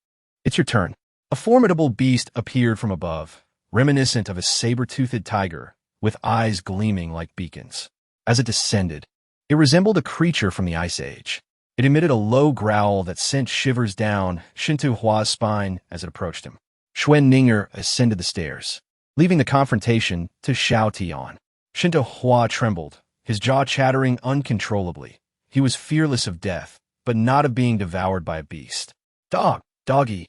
It's your turn." A formidable beast appeared from above, reminiscent of a saber-toothed tiger, with eyes gleaming like beacons. As it descended, it resembled a creature from the Ice Age. It emitted a low growl that sent shivers down Hua's spine as it approached him. Xuan Ninger ascended the stairs, leaving the confrontation to Xiao Tian. Hua trembled, his jaw chattering uncontrollably. He was fearless of death, but not of being devoured by a beast. Dog, doggy.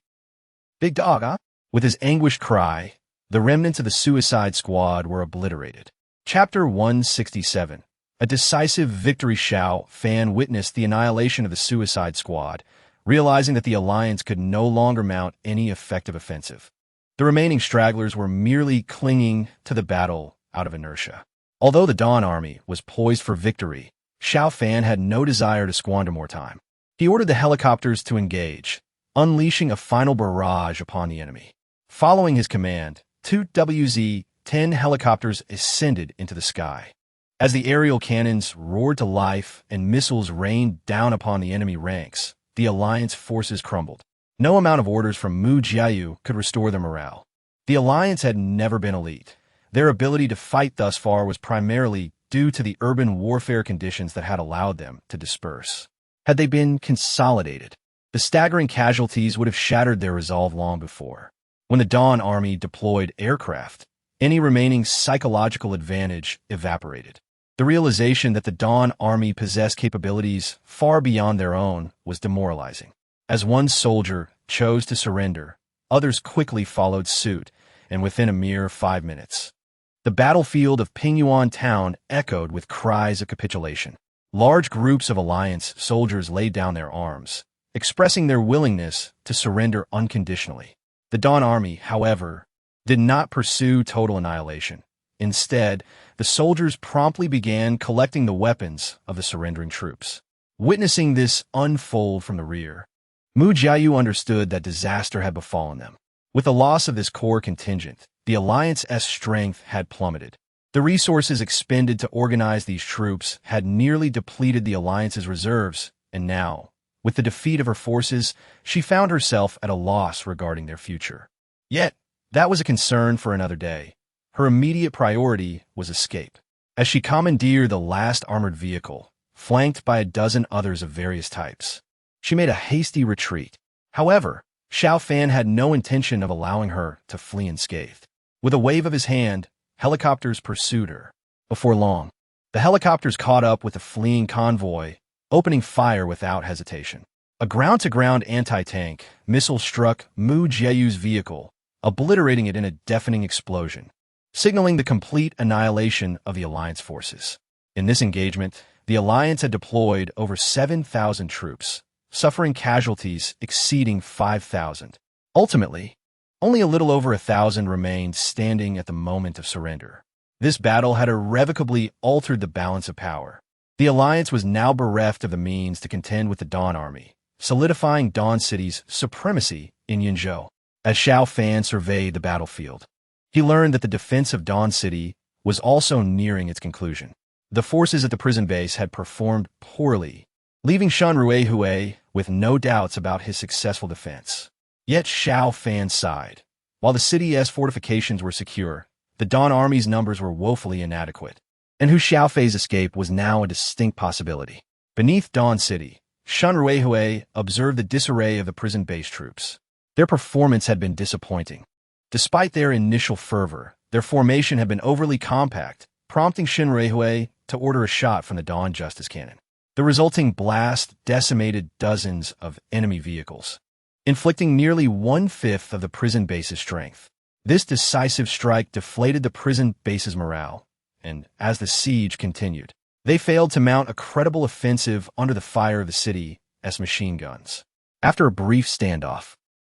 Big dog, huh? With his anguished cry, the remnants of the Suicide Squad were obliterated. Chapter 167. A decisive victory. Xiao Fan witnessed the annihilation of the Suicide Squad, realizing that the Alliance could no longer mount any effective offensive. The remaining stragglers were merely clinging to the battle out of inertia. Although the Dawn Army was poised for victory, Xiao Fan had no desire to squander more time. He ordered the helicopters to engage, unleashing a final barrage upon the enemy. Following his command, two WZ-10 helicopters ascended into the sky. As the aerial cannons roared to life and missiles rained down upon the enemy ranks, the Alliance forces crumbled. No amount of orders from Mu Jiayu could restore their morale. The Alliance had never been elite. Their ability to fight thus far was primarily due to the urban warfare conditions that had allowed them to disperse. Had they been consolidated, the staggering casualties would have shattered their resolve long before. When the Dawn Army deployed aircraft, any remaining psychological advantage evaporated. The realization that the Dawn Army possessed capabilities far beyond their own was demoralizing. As one soldier chose to surrender, others quickly followed suit, and within a mere 5 minutes, the battlefield of Pingyuan town echoed with cries of capitulation. Large groups of Alliance soldiers laid down their arms, expressing their willingness to surrender unconditionally. The Dawn Army, however, did not pursue total annihilation. Instead, the soldiers promptly began collecting the weapons of the surrendering troops. Witnessing this unfold from the rear, Mu Jiayu understood that disaster had befallen them. With the loss of this core contingent, the Alliance's strength had plummeted. The resources expended to organize these troops had nearly depleted the Alliance's reserves, and now, with the defeat of her forces, she found herself at a loss regarding their future. Yet, that was a concern for another day. Her immediate priority was escape. As she commandeered the last armored vehicle, flanked by a dozen others of various types, she made a hasty retreat. However, Xiao Fan had no intention of allowing her to flee unscathed. With a wave of his hand, helicopters pursued her. Before long, the helicopters caught up with the fleeing convoy, opening fire without hesitation. A ground-to-ground anti-tank missile struck Mu Jiayu's vehicle, obliterating it in a deafening explosion, signaling the complete annihilation of the Alliance forces. In this engagement, the Alliance had deployed over 7,000 troops, suffering casualties exceeding 5,000. Ultimately, only a little over 1,000 remained standing at the moment of surrender. This battle had irrevocably altered the balance of power. The Alliance was now bereft of the means to contend with the Dawn Army, solidifying Dawn City's supremacy in Yinzhou. As Xiao Fan surveyed the battlefield, he learned that the defense of Dawn City was also nearing its conclusion. The forces at the prison base had performed poorly, leaving Shen Ruihui with no doubts about his successful defense. Yet Xiao Fan sighed. While the city's fortifications were secure, the Dawn Army's numbers were woefully inadequate, and Hu Xiaofei's escape was now a distinct possibility. Beneath Dawn City, Shen Ruihui observed the disarray of the prison base troops. Their performance had been disappointing. Despite their initial fervor, their formation had been overly compact, prompting Shen Ruihui to order a shot from the Dawn Justice Cannon. The resulting blast decimated dozens of enemy vehicles, inflicting nearly 1/5 of the prison base's strength. This decisive strike deflated the prison base's morale, and as the siege continued, they failed to mount a credible offensive under the fire of the city's machine guns. After a brief standoff,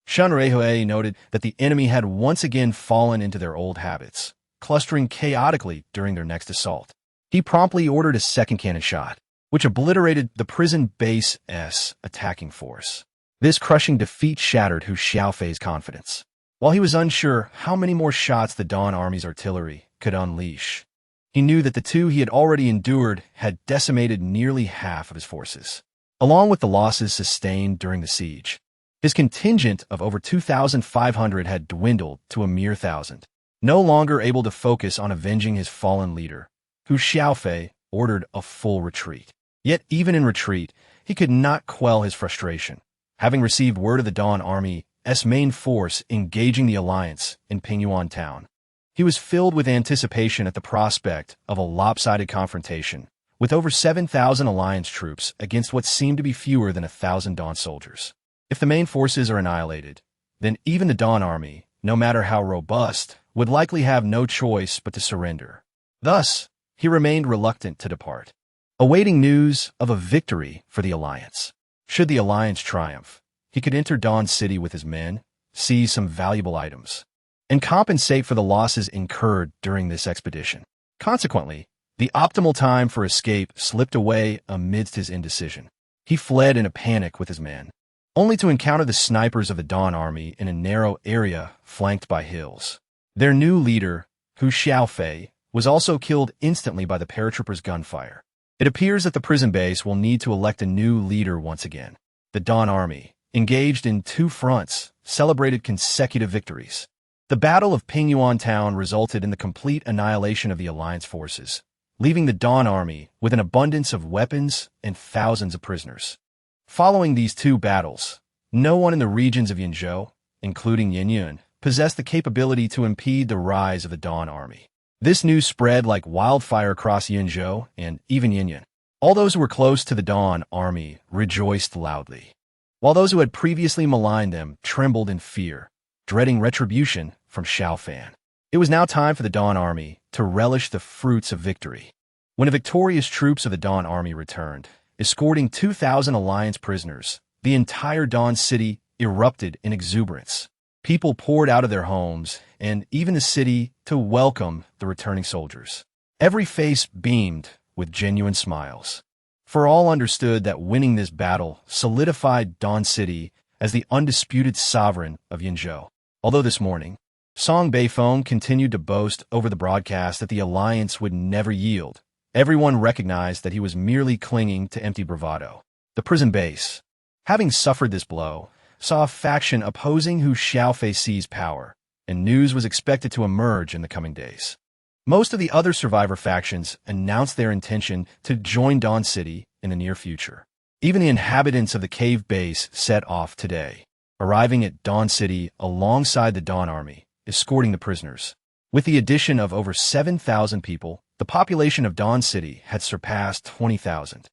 Shen Ruihui noted that the enemy had once again fallen into their old habits, clustering chaotically during their next assault. He promptly ordered a second cannon shot, which obliterated the prison base's attacking force. This crushing defeat shattered Hu Xiaofei's confidence. While he was unsure how many more shots the Dawn Army's artillery could unleash, he knew that the two he had already endured had decimated nearly half of his forces. Along with the losses sustained during the siege, his contingent of over 2,500 had dwindled to a mere 1,000. No longer able to focus on avenging his fallen leader, Hu Xiaofei ordered a full retreat. Yet even in retreat, he could not quell his frustration, having received word of the Dawn Army's main force engaging the Alliance in Pingyuan town. He was filled with anticipation at the prospect of a lopsided confrontation, with over 7,000 Alliance troops against what seemed to be fewer than 1,000 Dawn soldiers. If the main forces are annihilated, then even the Dawn army, no matter how robust, would likely have no choice but to surrender. Thus, he remained reluctant to depart, awaiting news of a victory for the Alliance. Should the Alliance triumph, he could enter Dawn City with his men, seize some valuable items, and compensate for the losses incurred during this expedition. Consequently, the optimal time for escape slipped away amidst his indecision. He fled in a panic with his men, only to encounter the snipers of the Dawn army in a narrow area flanked by hills. Their new leader, Xiao Fan, was also killed instantly by the paratroopers' gunfire. It appears that the prison base will need to elect a new leader once again. The Dawn army, engaged in 2 fronts, celebrated consecutive victories. The Battle of Pingyuan Town resulted in the complete annihilation of the Alliance forces, leaving the Dawn army with an abundance of weapons and thousands of prisoners. Following these 2 battles, no one in the regions of Yunzhou, including Yinyun, possessed the capability to impede the rise of the Dawn army. This news spread like wildfire across Yunzhou and even Yinyun. All those who were close to the Dawn army rejoiced loudly, while those who had previously maligned them trembled in fear, dreading retribution from Xiao Fan. It was now time for the Dawn army to relish the fruits of victory. When the victorious troops of the Dawn army returned, escorting 2,000 Alliance prisoners, the entire Dawn city erupted in exuberance. People poured out of their homes and even the city to welcome the returning soldiers. Every face beamed with genuine smiles, for all understood that winning this battle solidified Dawn City as the undisputed sovereign of Yunzhou. Although this morning, Song Beifeng continued to boast over the broadcast that the Alliance would never yield, everyone recognized that he was merely clinging to empty bravado. The prison base, having suffered this blow, saw a faction opposing Xiao Fan seize power, and news was expected to emerge in the coming days. Most of the other survivor factions announced their intention to join Dawn City in the near future. Even the inhabitants of the cave base set off today, arriving at Dawn City alongside the Dawn army, escorting the prisoners. With the addition of over 7,000 people, the population of Dawn City had surpassed 20,000.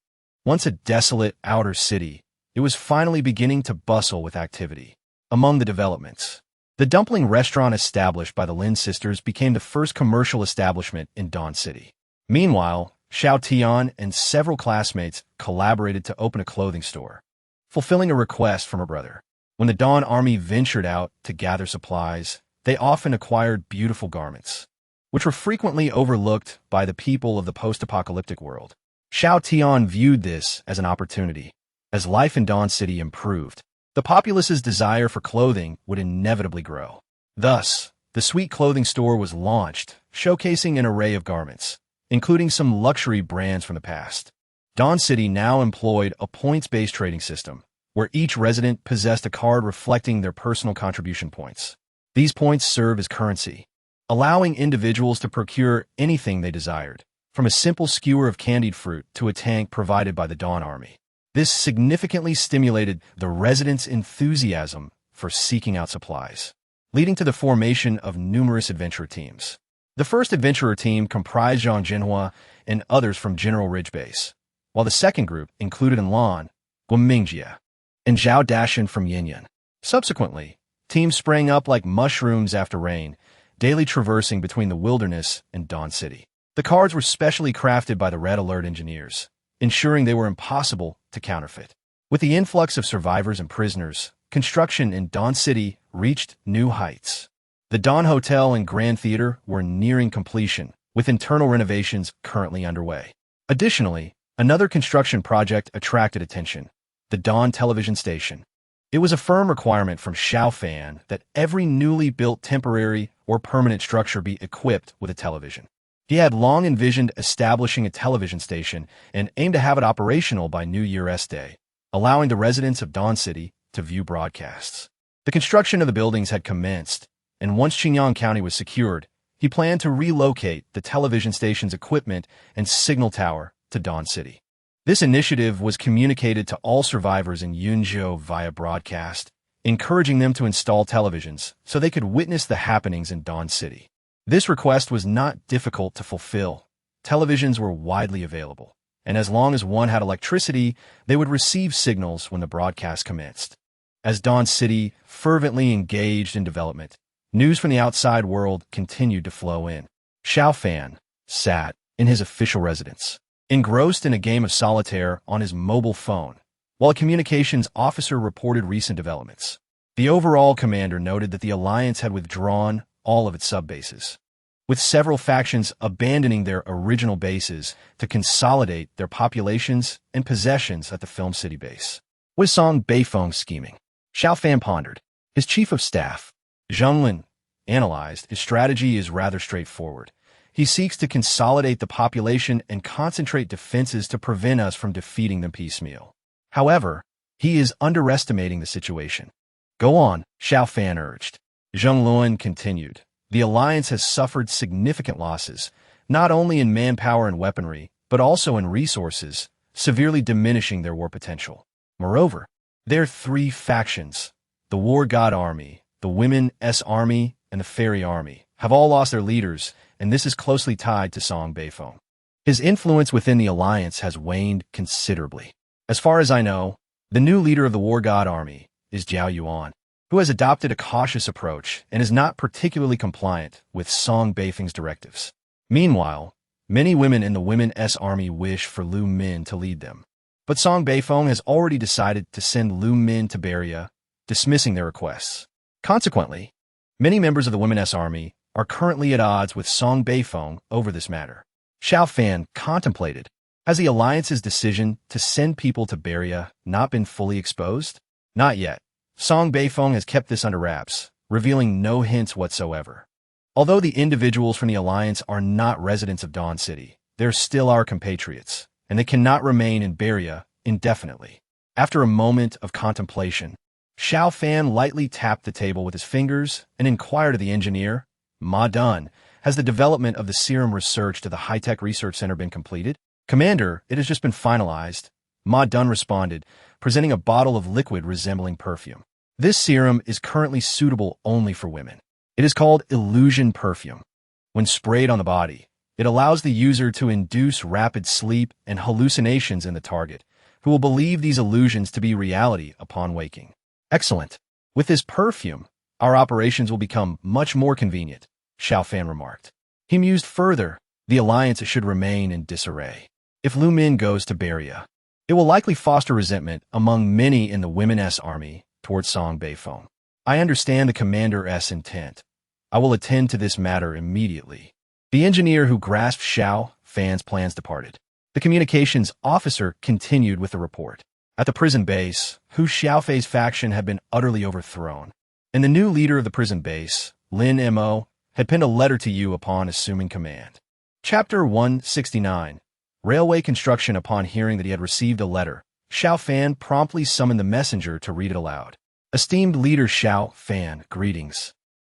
Once a desolate outer city, it was finally beginning to bustle with activity. Among the developments, the dumpling restaurant established by the Lin sisters became the first commercial establishment in Dawn City. Meanwhile, Xiao Tian and several classmates collaborated to open a clothing store, fulfilling a request from her brother. When the Dawn army ventured out to gather supplies, they often acquired beautiful garments, which were frequently overlooked by the people of the post-apocalyptic world. Xiao Tian viewed this as an opportunity. As life in Dawn City improved, the populace's desire for clothing would inevitably grow. Thus, the Sweet Clothing Store was launched, showcasing an array of garments, including some luxury brands from the past. Dawn City now employed a points-based trading system, where each resident possessed a card reflecting their personal contribution points. These points serve as currency, allowing individuals to procure anything they desired, from a simple skewer of candied fruit to a tank provided by the Dawn army. This significantly stimulated the residents' enthusiasm for seeking out supplies, leading to the formation of numerous adventurer teams. The first adventurer team comprised Zhang Jinhua and others from General Ridge Base, while the second group included Lan, Guomingjia, and Zhao Dashan from Yinyun. Subsequently, teams sprang up like mushrooms after rain, daily traversing between the wilderness and Dawn City. The cards were specially crafted by the Red Alert engineers, ensuring they were impossible to counterfeit. With the influx of survivors and prisoners, construction in Dawn City reached new heights. The Dawn Hotel and Grand Theater were nearing completion, with internal renovations currently underway. Additionally, another construction project attracted attention: the Dawn television station. It was a firm requirement from Xiao Fan that every newly built temporary or permanent structure be equipped with a television. He had long envisioned establishing a television station and aimed to have it operational by New Year's Day, allowing the residents of Dawn City to view broadcasts. The construction of the buildings had commenced, and once Qingyang County was secured, he planned to relocate the television station's equipment and signal tower to Dawn City. This initiative was communicated to all survivors in Yunzhou via broadcast, encouraging them to install televisions so they could witness the happenings in Dawn City. This request was not difficult to fulfill. Televisions were widely available, and as long as one had electricity, they would receive signals when the broadcast commenced. As Dawn City fervently engaged in development, news from the outside world continued to flow in. Xiao Fan sat in his official residence, engrossed in a game of solitaire on his mobile phone, while a communications officer reported recent developments. The overall commander noted that the Alliance had withdrawn all of its sub-bases, with several factions abandoning their original bases to consolidate their populations and possessions at the Film City base. Was Song Beifeng scheming? Xiao Fan pondered. His chief of staff, Zheng Lin, analyzed. His strategy is rather straightforward. He seeks to consolidate the population and concentrate defenses to prevent us from defeating them piecemeal. However, he is underestimating the situation. Go on, Xiao Fan urged. Zheng Lin continued. The Alliance has suffered significant losses, not only in manpower and weaponry, but also in resources, severely diminishing their war potential. Moreover, their three factions, the War God Army, the Women's Army, and the Fairy Army, have all lost their leaders, and this is closely tied to Song Beifeng. His influence within the Alliance has waned considerably. As far as I know, the new leader of the War God Army is Zhao Yuan, who has adopted a cautious approach and is not particularly compliant with Song Beifeng's directives. Meanwhile, many women in the Women's Army wish for Lu Min to lead them. But Song Beifeng has already decided to send Lu Min to Beria, dismissing their requests. Consequently, many members of the Women's Army are currently at odds with Song Beifeng over this matter. Xiao Fan contemplated. Has the Alliance's decision to send people to Beria not been fully exposed? Not yet. Song Beifeng has kept this under wraps, revealing no hints whatsoever. Although the individuals from the Alliance are not residents of Dawn City, they're still our compatriots, and they cannot remain in Beria indefinitely. After a moment of contemplation, Xiao Fan lightly tapped the table with his fingers and inquired of the engineer, Ma Dun, has the development of the serum research to the high-tech research center been completed? Commander, it has just been finalized, Ma Dun responded, presenting a bottle of liquid resembling perfume. This serum is currently suitable only for women. It is called illusion perfume. When sprayed on the body, it allows the user to induce rapid sleep and hallucinations in the target, who will believe these illusions to be reality upon waking. Excellent. With this perfume, our operations will become much more convenient, Xiao Fan remarked. He mused further, the Alliance should remain in disarray. If Lu Min goes to Beria, it will likely foster resentment among many in the Women's Army towards Song Beifeng. I understand the commander's intent. I will attend to this matter immediately. The engineer who grasped Xiao Fan's plans departed. The communications officer continued with the report. At the prison base, Hu Xiaofei's faction had been utterly overthrown, and the new leader of the prison base, Lin Mo, had penned a letter to you upon assuming command. Chapter 169. Railway construction. Upon hearing that he had received a letter, Xiao Fan promptly summoned the messenger to read it aloud. Esteemed leader Xiao Fan, greetings.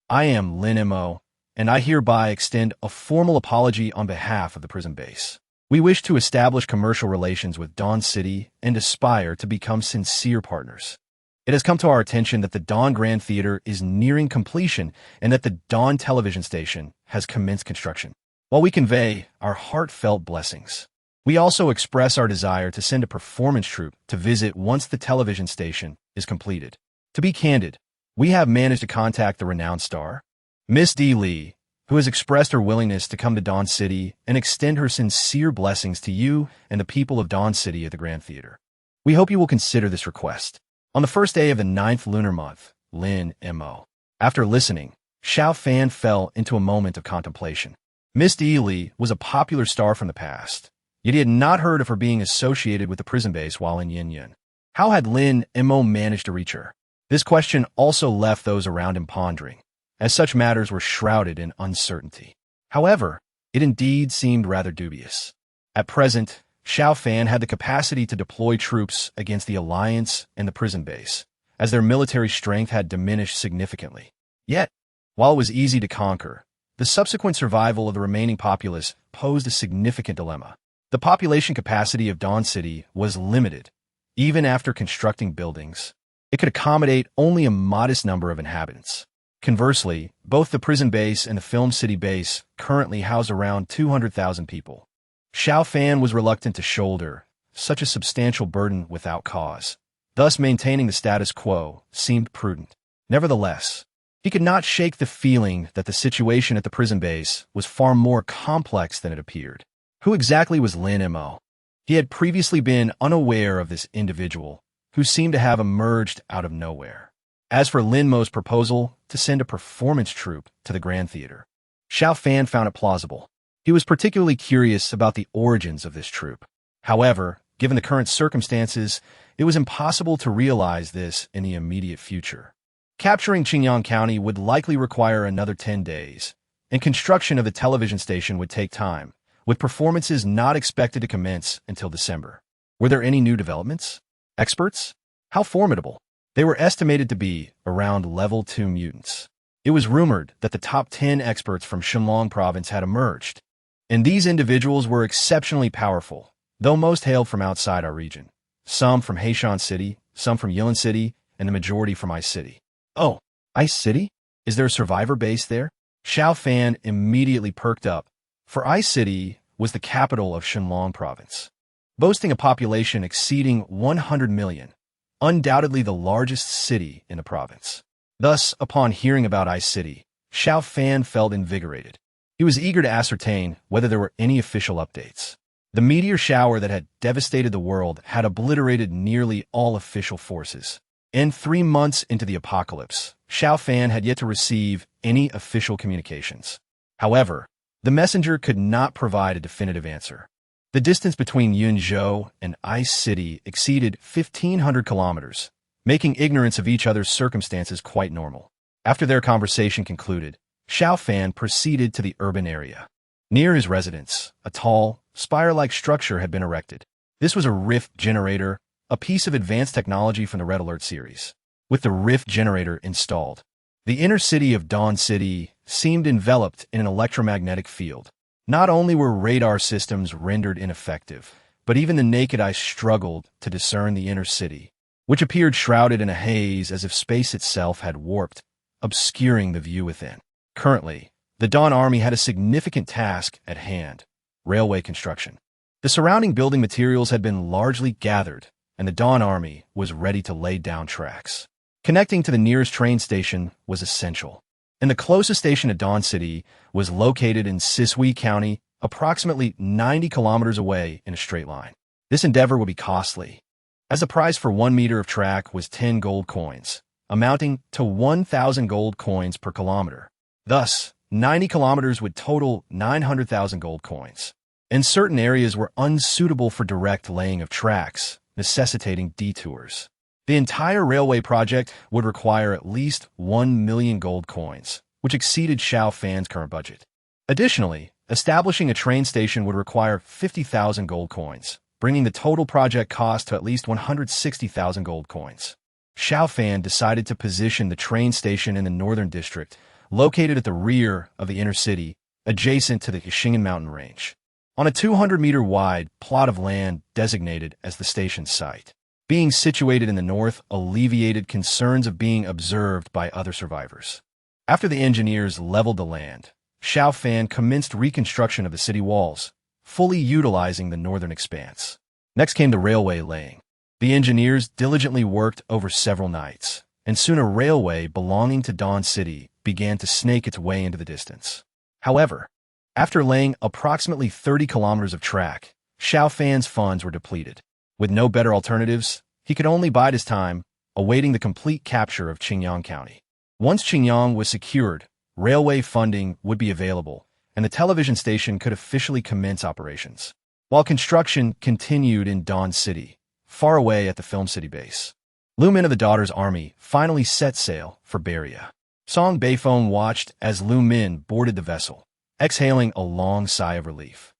I am Lin Mo, and I hereby extend a formal apology on behalf of the prison base. We wish to establish commercial relations with Dawn City and aspire to become sincere partners. It has come to our attention that the Dawn Grand Theater is nearing completion and that the Dawn television station has commenced construction. While we convey our heartfelt blessings, we also express our desire to send a performance troupe to visit once the television station is completed. To be candid, we have managed to contact the renowned star, Miss D. Lee, who has expressed her willingness to come to Dawn City and extend her sincere blessings to you and the people of Dawn City at the Grand Theater. We hope you will consider this request. On the first day of the 9th lunar month, Lin Mo. After listening, Xiao Fan fell into a moment of contemplation. Miss D. Lee was a popular star from the past, yet he had not heard of her being associated with the prison base while in Yin Yun. How had Lin Mo managed to reach her? This question also left those around him pondering, as such matters were shrouded in uncertainty. However, it indeed seemed rather dubious. At present, Xiao Fan had the capacity to deploy troops against the Alliance and the prison base, as their military strength had diminished significantly. Yet, while it was easy to conquer, the subsequent survival of the remaining populace posed a significant dilemma. The population capacity of Dawn City was limited. Even after constructing buildings, it could accommodate only a modest number of inhabitants. Conversely, both the prison base and the Film City base currently house around 200,000 people. Xiao Fan was reluctant to shoulder such a substantial burden without cause. Thus, maintaining the status quo seemed prudent. Nevertheless, he could not shake the feeling that the situation at the prison base was far more complex than it appeared. Who exactly was Lin Mo? He had previously been unaware of this individual, who seemed to have emerged out of nowhere. As for Lin Mo's proposal to send a performance troupe to the Grand Theater, Xiao Fan found it plausible. He was particularly curious about the origins of this troupe. However, given the current circumstances, it was impossible to realize this in the immediate future. Capturing Qingyang County would likely require another 10 days, and construction of the television station would take time, with performances not expected to commence until December. Were there any new developments? Experts? How formidable? They were estimated to be around level 2 mutants. It was rumored that the top 10 experts from Shenlong province had emerged, and these individuals were exceptionally powerful, though most hailed from outside our region. Some from Heishan City, some from Yilin City, and the majority from Ice City. Oh, Ice City? Is there a survivor base there? Xiao Fan immediately perked up, for Ice City was the capital of Shenlong province, boasting a population exceeding 100 million, undoubtedly the largest city in the province. Thus, upon hearing about Ice City, Xiao Fan felt invigorated. He was eager to ascertain whether there were any official updates. The meteor shower that had devastated the world had obliterated nearly all official forces. And 3 months into the apocalypse, Xiao Fan had yet to receive any official communications. However, the messenger could not provide a definitive answer. The distance between Yunzhou and Ice City exceeded 1,500 kilometers, making ignorance of each other's circumstances quite normal. After their conversation concluded, Xiao Fan proceeded to the urban area. Near his residence, a tall, spire-like structure had been erected. This was a rift generator, a piece of advanced technology from the Red Alert series. With the rift generator installed, the inner city of Dawn City seemed enveloped in an electromagnetic field. Not only were radar systems rendered ineffective, but even the naked eye struggled to discern the inner city, which appeared shrouded in a haze as if space itself had warped, obscuring the view within. Currently, the Dawn Army had a significant task at hand: railway construction. The surrounding building materials had been largely gathered, and the Dawn Army was ready to lay down tracks. Connecting to the nearest train station was essential, and the closest station to Dawn City was located in Sisui County, approximately 90 kilometers away in a straight line. This endeavor would be costly, as the price for 1 meter of track was 10 gold coins, amounting to 1,000 gold coins per kilometer. Thus, 90 kilometers would total 900,000 gold coins, and certain areas were unsuitable for direct laying of tracks, necessitating detours. The entire railway project would require at least 1 million gold coins, which exceeded Xiao Fan's current budget. Additionally, establishing a train station would require 50,000 gold coins, bringing the total project cost to at least 160,000 gold coins. Xiao Fan decided to position the train station in the northern district, located at the rear of the inner city, adjacent to the Xing'an mountain range, on a 200-meter-wide plot of land designated as the station's site. Being situated in the north alleviated concerns of being observed by other survivors. After the engineers leveled the land, Xiao Fan commenced reconstruction of the city walls, fully utilizing the northern expanse. Next came the railway laying. The engineers diligently worked over several nights, and soon a railway belonging to Dawn City began to snake its way into the distance. However, after laying approximately 30 kilometers of track, Xiao Fan's funds were depleted. With no better alternatives, he could only bide his time, awaiting the complete capture of Qingyang County. Once Qingyang was secured, railway funding would be available, and the television station could officially commence operations. While construction continued in Dawn City, far away at the Film City base, Lu Min of the Daughter's Army finally set sail for Beria. Song Beifeng watched as Lu Min boarded the vessel, exhaling a long sigh of relief.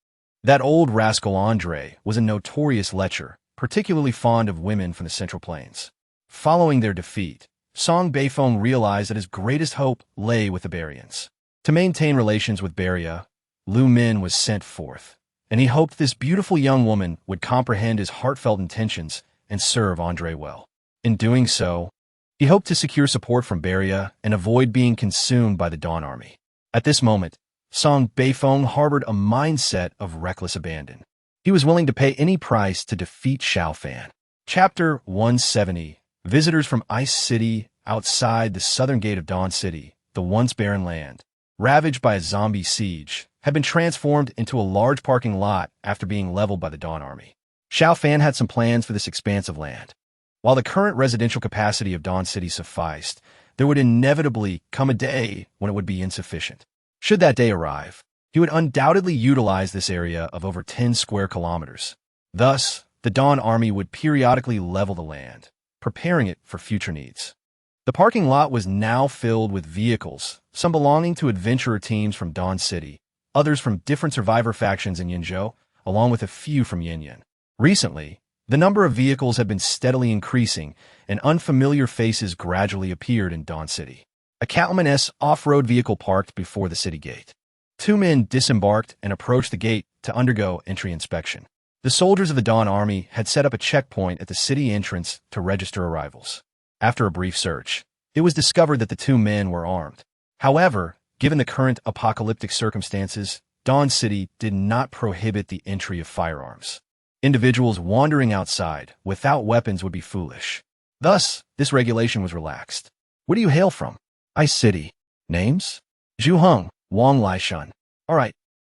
That old rascal Andre was a notorious lecher, particularly fond of women from the Central Plains. Following their defeat, Song Beifeng realized that his greatest hope lay with the Berians. To maintain relations with Beria, Lu Min was sent forth, and he hoped this beautiful young woman would comprehend his heartfelt intentions and serve Andre well. In doing so, he hoped to secure support from Beria and avoid being consumed by the Dawn Army. At this moment, Song Beifeng harbored a mindset of reckless abandon. He was willing to pay any price to defeat Xiao Fan. Chapter 170. Visitors from Ice City outside the southern gate of Dawn City, the once barren land, ravaged by a zombie siege, had been transformed into a large parking lot after being leveled by the Dawn Army. Xiao Fan had some plans for this expanse of land. While the current residential capacity of Dawn City sufficed, there would inevitably come a day when it would be insufficient. Should that day arrive, he would undoubtedly utilize this area of over 10 square kilometers. Thus, the Dawn Army would periodically level the land, preparing it for future needs. The parking lot was now filled with vehicles, some belonging to adventurer teams from Dawn City, others from different survivor factions in Yinzhou, along with a few from Yinyan. Recently, the number of vehicles had been steadily increasing, and unfamiliar faces gradually appeared in Dawn City. A cattleman-esque off-road vehicle parked before the city gate. Two men disembarked and approached the gate to undergo entry inspection. The soldiers of the Dawn Army had set up a checkpoint at the city entrance to register arrivals. After a brief search, it was discovered that the two men were armed. However, given the current apocalyptic circumstances, Dawn City did not prohibit the entry of firearms. Individuals wandering outside without weapons would be foolish. Thus, this regulation was relaxed. Where do you hail from? Ice City. Names? Zhu Heng, Wang Laishan. All right,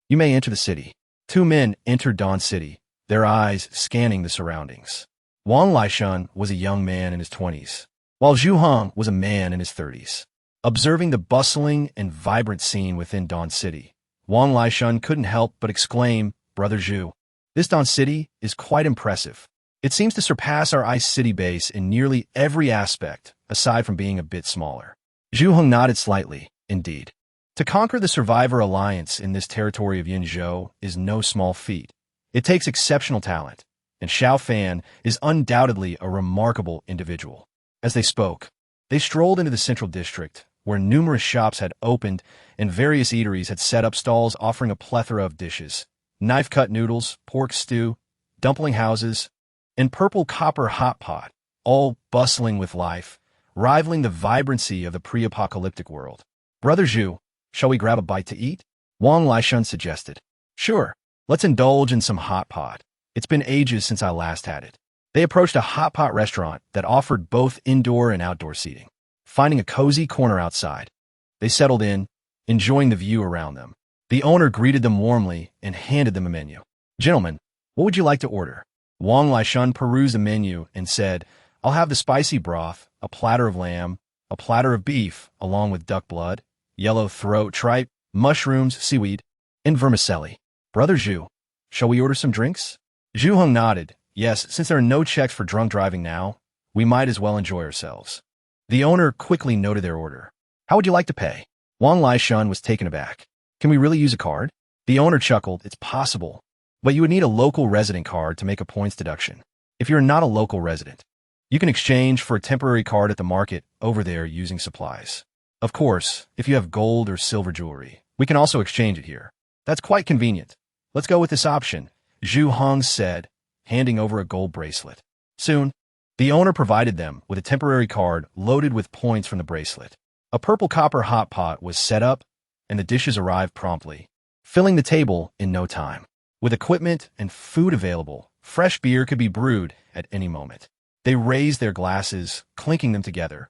you may enter the city. Two men entered Dawn City, their eyes scanning the surroundings. Wang Laishan was a young man in his 20s, while Zhu Heng was a man in his 30s. Observing the bustling and vibrant scene within Dawn City, Wang Laishan couldn't help but exclaim, "Brother Zhu, this Dawn City is quite impressive. It seems to surpass our Ice City base in nearly every aspect, aside from being a bit smaller." Zhu Heng nodded slightly, indeed. To conquer the Survivor Alliance in this territory of Yinzhou is no small feat. It takes exceptional talent, and Xiao Fan is undoubtedly a remarkable individual. As they spoke, they strolled into the central district, where numerous shops had opened and various eateries had set up stalls offering a plethora of dishes: knife-cut noodles, pork stew, dumpling houses, and purple copper hot pot, all bustling with life, rivaling the vibrancy of the pre-apocalyptic world. "Brother Zhu, shall we grab a bite to eat?" Wang Laishan suggested. "Sure, let's indulge in some hot pot. It's been ages since I last had it." They approached a hot pot restaurant that offered both indoor and outdoor seating. Finding a cozy corner outside, they settled in, enjoying the view around them. The owner greeted them warmly and handed them a menu. "Gentlemen, what would you like to order?" Wang Laishan perused the menu and said, "I'll have the spicy broth, a platter of lamb, a platter of beef, along with duck blood, yellow throat tripe, mushrooms, seaweed, and vermicelli." "Brother Zhu, shall we order some drinks?" Zhu Heng nodded. "Yes, since there are no checks for drunk driving now, we might as well enjoy ourselves." The owner quickly noted their order. "How would you like to pay?" Wang Laishan was taken aback. "Can we really use a card?" The owner chuckled. "It's possible, but you would need a local resident card to make a points deduction. If you're not a local resident, you can exchange for a temporary card at the market over there using supplies. Of course, if you have gold or silver jewelry, we can also exchange it here. That's quite convenient. Let's go with this option," Zhu Heng said, handing over a gold bracelet. Soon, the owner provided them with a temporary card loaded with points from the bracelet. A purple copper hot pot was set up, and the dishes arrived promptly, filling the table in no time. With equipment and food available, fresh beer could be brewed at any moment. They raised their glasses, clinking them together,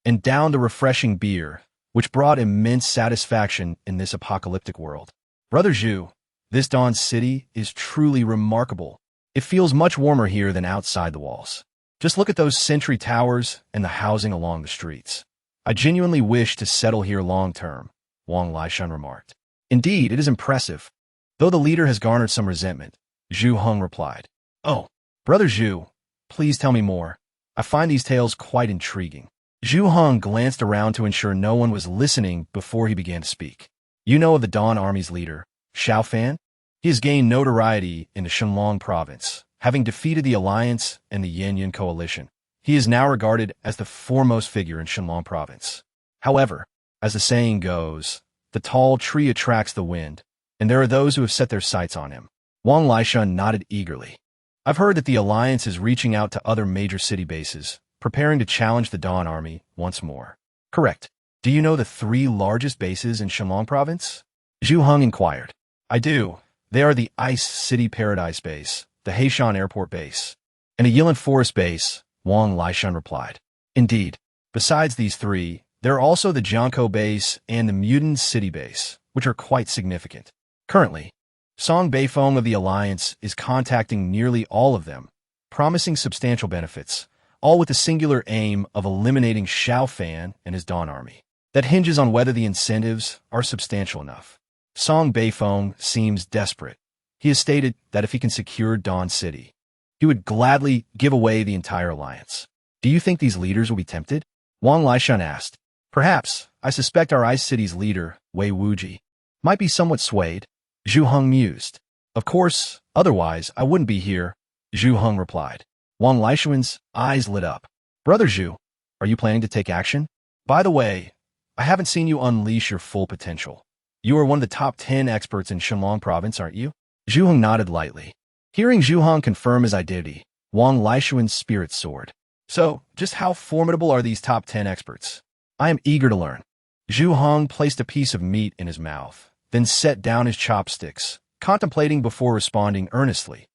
and downed a refreshing beer, which brought immense satisfaction in this apocalyptic world. "Brother Zhu, this Dawn City is truly remarkable. It feels much warmer here than outside the walls. Just look at those sentry towers and the housing along the streets. I genuinely wish to settle here long-term," Wang Laishan remarked. "Indeed, it is impressive." Though the leader has garnered some resentment, Zhu Heng replied, "Oh, Brother Zhu, please tell me more. I find these tales quite intriguing." Zhu Heng glanced around to ensure no one was listening before he began to speak. "You know of the Dawn Army's leader, Xiao Fan? He has gained notoriety in the Shenlong province, having defeated the Alliance and the Yanyan coalition. He is now regarded as the foremost figure in Shenlong province. However, as the saying goes, the tall tree attracts the wind, and there are those who have set their sights on him." Wang Laishan nodded eagerly. "I've heard that the Alliance is reaching out to other major city bases, preparing to challenge the Dawn Army once more." "Correct. Do you know the 3 largest bases in Shenlong province?" Zhu Heng inquired. I do. They are the Ice City Paradise Base, the Heishan Airport Base, and a Yilan Forest Base, Wang Laishun replied. Indeed. Besides these three, there are also the Jiankou Base and the Mutant City Base, which are quite significant. Currently, Song Beifeng of the Alliance is contacting nearly all of them, promising substantial benefits, all with the singular aim of eliminating Xiao Fan and his Dawn Army. That hinges on whether the incentives are substantial enough. Song Beifeng seems desperate. He has stated that if he can secure Dawn City, he would gladly give away the entire alliance. Do you think these leaders will be tempted? Wang Laishun asked. Perhaps. I suspect our Ice City's leader, Wei Wuji, might be somewhat swayed. Zhu Heng mused. Of course, otherwise I wouldn't be here, Zhu Heng replied. Wang Laishun's eyes lit up. Brother Zhu, are you planning to take action? By the way, I haven't seen you unleash your full potential. You are one of the top 10 experts in Shenlong province, aren't you? Zhu Heng nodded lightly. Hearing Zhu Heng confirm his identity, Wang Laishun's spirit soared. So, just how formidable are these top 10 experts? I am eager to learn. Zhu Heng placed a piece of meat in his mouth, then set down his chopsticks, contemplating before responding earnestly.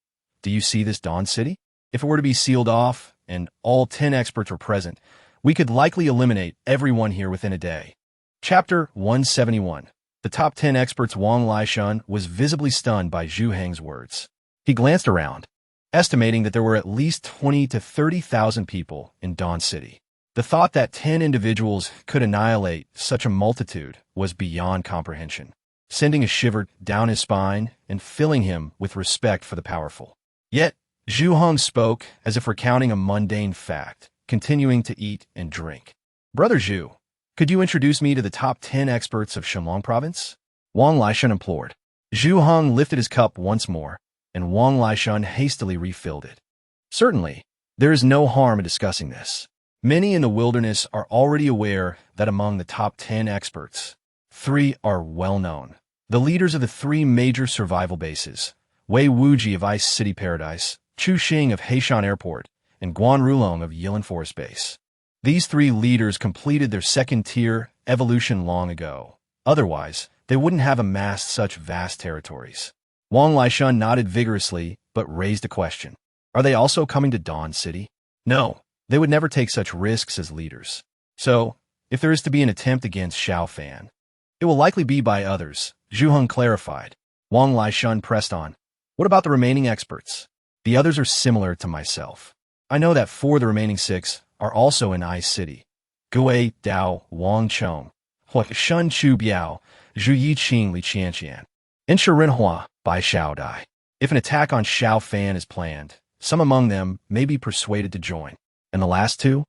Do you see this Dawn City? If it were to be sealed off, and all 10 experts were present, we could likely eliminate everyone here within a day. Chapter 171. The top 10 experts. Wang Laishun was visibly stunned by Zhu Heng's words. He glanced around, estimating that there were at least 20 to 30,000 people in Dawn City. The thought that 10 individuals could annihilate such a multitude was beyond comprehension, sending a shiver down his spine and filling him with respect for the powerful. Yet, Zhu Heng spoke as if recounting a mundane fact, continuing to eat and drink. Brother Zhu, could you introduce me to the top 10 experts of Shenlong province? Wang Laishun implored. Zhu Heng lifted his cup once more, and Wang Laishun hastily refilled it. Certainly, there is no harm in discussing this. Many in the wilderness are already aware that among the top 10 experts, 3 are well known. The leaders of the 3 major survival bases, Wei Wuji of Ice City Paradise, Chu Xing of Heishan Airport, and Guan Rulong of Yilan Forest Base. These 3 leaders completed their second-tier evolution long ago. Otherwise, they wouldn't have amassed such vast territories. Wang Laishun nodded vigorously, but raised a question. Are they also coming to Dawn City? No, they would never take such risks as leaders. So, if there is to be an attempt against Xiao Fan, it will likely be by others, Zhu Heng clarified. Wang Laishun pressed on. What about the remaining experts? The others are similar to myself. I know that 4 of the remaining 6 are also in Ice City. Gui Dao Wang Chong, Hua Shun Chu Biao, Zhu Yi Qing Li Qianqian, Ensure Rinhua Bai Xiao Dai. If an attack on Xiao Fan is planned, some among them may be persuaded to join. And the last 2?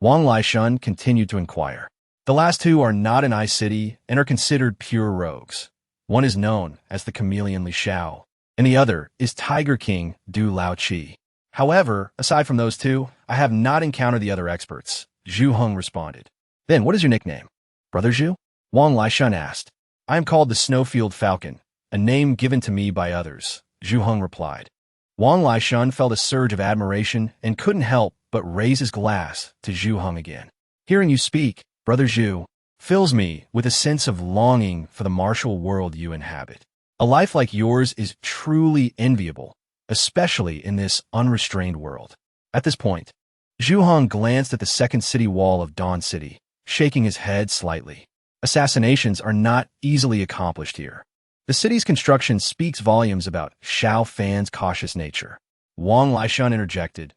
Wang Laishun continued to inquire. The last 2 are not in Ice City and are considered pure rogues. One is known as the Chameleon Li Xiao, and the other is Tiger King Du Lao Qi. However, aside from those 2, I have not encountered the other experts, Zhu Heng responded. Then what is your nickname? Brother Zhu? Wang Laishun asked. I am called the Snowfield Falcon, a name given to me by others, Zhu Heng replied. Wang Laishun felt a surge of admiration and couldn't help but raise his glass to Zhu Heng again. Hearing you speak, Brother Zhu, fills me with a sense of longing for the martial world you inhabit. A life like yours is truly enviable, especially in this unrestrained world. At this point, Zhu Heng glanced at the second city wall of Dawn City, shaking his head slightly. Assassinations are not easily accomplished here. The city's construction speaks volumes about Xiao Fan's cautious nature. Wang Laishun interjected.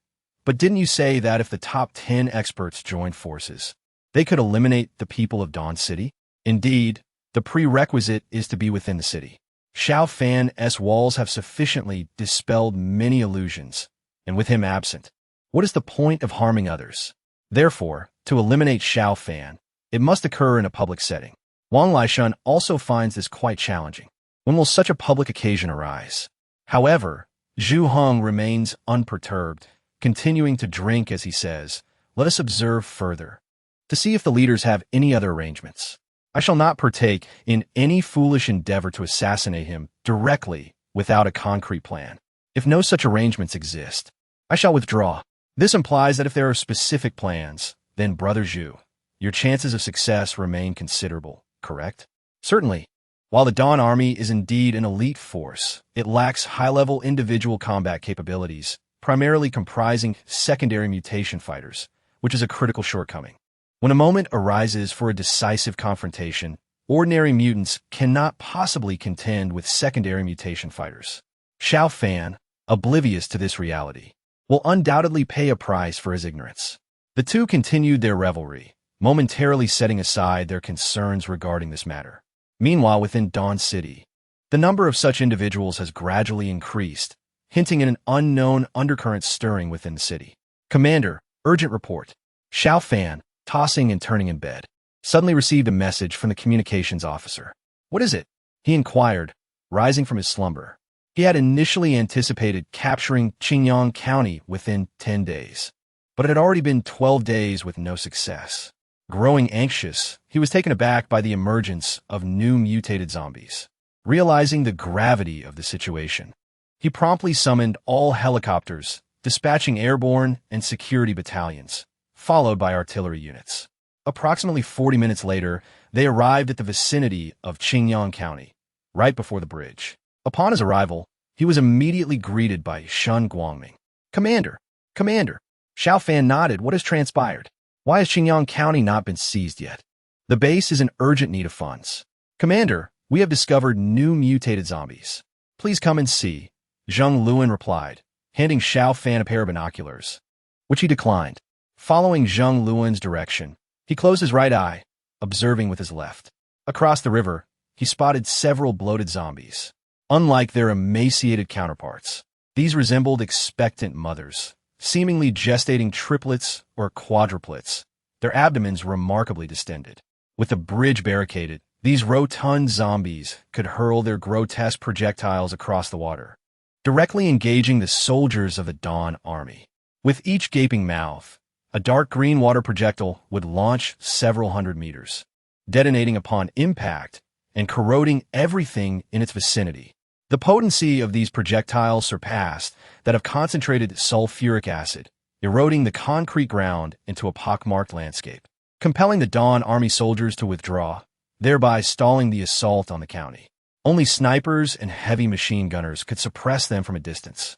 But didn't you say that if the top 10 experts joined forces, they could eliminate the people of Dawn City? Indeed, the prerequisite is to be within the city. Xiao Fan's walls have sufficiently dispelled many illusions, and with him absent, what is the point of harming others? Therefore, to eliminate Xiao Fan, it must occur in a public setting. Wang Laishun also finds this quite challenging. When will such a public occasion arise? However, Zhu Heng remains unperturbed, continuing to drink as he says, let us observe further, to see if the leaders have any other arrangements. I shall not partake in any foolish endeavor to assassinate him directly without a concrete plan. If no such arrangements exist, I shall withdraw. This implies that if there are specific plans, then Brother Zhu, your chances of success remain considerable, correct? Certainly. While the Dawn Army is indeed an elite force, it lacks high-level individual combat capabilities, primarily comprising secondary mutation fighters, which is a critical shortcoming. When a moment arises for a decisive confrontation, ordinary mutants cannot possibly contend with secondary mutation fighters. Xiao Fan, oblivious to this reality, will undoubtedly pay a price for his ignorance. The two continued their revelry, momentarily setting aside their concerns regarding this matter. Meanwhile, within Dawn City, the number of such individuals has gradually increased, hinting at an unknown undercurrent stirring within the city. Commander, urgent report. Xiao Fan, tossing and turning in bed, suddenly received a message from the communications officer. What is it? He inquired, rising from his slumber. He had initially anticipated capturing Qingyang County within 10 days, but it had already been 12 days with no success. Growing anxious, he was taken aback by the emergence of new mutated zombies. Realizing the gravity of the situation, he promptly summoned all helicopters, dispatching airborne and security battalions, followed by artillery units. Approximately 40 minutes later, they arrived at the vicinity of Qingyang County, right before the bridge. Upon his arrival, he was immediately greeted by Shun Guangming. Commander! Commander! Xiao Fan nodded. What has transpired? Why has Qingyang County not been seized yet? The base is in urgent need of funds. Commander, we have discovered new mutated zombies. Please come and see, Zheng Luan replied, handing Xiao Fan a pair of binoculars, which he declined. Following Zheng Luan's direction, he closed his right eye, observing with his left. Across the river, he spotted several bloated zombies. Unlike their emaciated counterparts, these resembled expectant mothers, seemingly gestating triplets or quadruplets, their abdomens remarkably distended. With the bridge barricaded, these rotund zombies could hurl their grotesque projectiles across the water, directly engaging the soldiers of the Dawn Army. With each gaping mouth, a dark green water projectile would launch several hundred meters, detonating upon impact and corroding everything in its vicinity. The potency of these projectiles surpassed that of concentrated sulfuric acid, eroding the concrete ground into a pockmarked landscape, compelling the Dawn Army soldiers to withdraw, thereby stalling the assault on the county. Only snipers and heavy machine gunners could suppress them from a distance.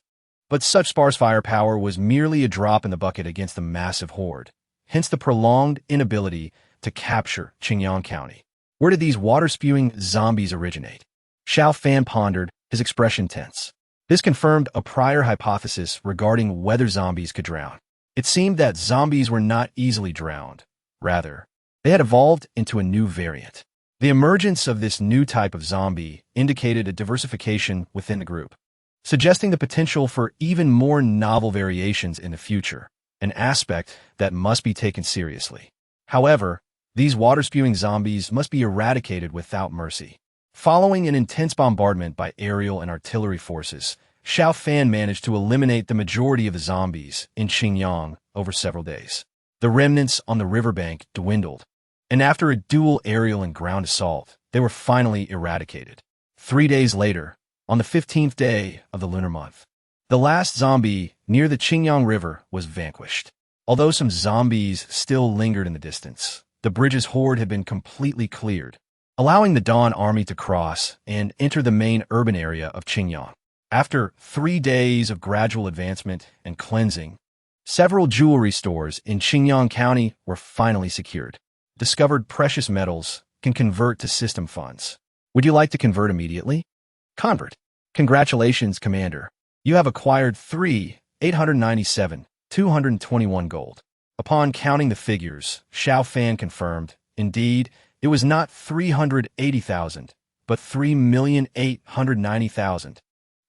But such sparse firepower was merely a drop in the bucket against the massive horde, hence the prolonged inability to capture Qingyang County. Where did these water-spewing zombies originate? Xiao Fan pondered, his expression tense. This confirmed a prior hypothesis regarding whether zombies could drown. It seemed that zombies were not easily drowned. Rather, they had evolved into a new variant. The emergence of this new type of zombie indicated a diversification within the group, suggesting the potential for even more novel variations in the future, an aspect that must be taken seriously. However, these water-spewing zombies must be eradicated without mercy. Following an intense bombardment by aerial and artillery forces, Xiao Fan managed to eliminate the majority of the zombies in Xinjiang over several days. The remnants on the riverbank dwindled, and after a dual aerial and ground assault, they were finally eradicated. 3 days later, on the 15th day of the lunar month, the last zombie near the Qingyang River was vanquished. Although some zombies still lingered in the distance, the bridge's horde had been completely cleared, allowing the Dawn Army to cross and enter the main urban area of Qingyang. After 3 days of gradual advancement and cleansing, several jewelry stores in Qingyang County were finally secured. Discovered precious metals can convert to system funds. Would you like to convert immediately? Convert. Congratulations, Commander. You have acquired 897,221 gold. Upon counting the figures, Xiao Fan confirmed, indeed, it was not 380,000, but 3,890,000.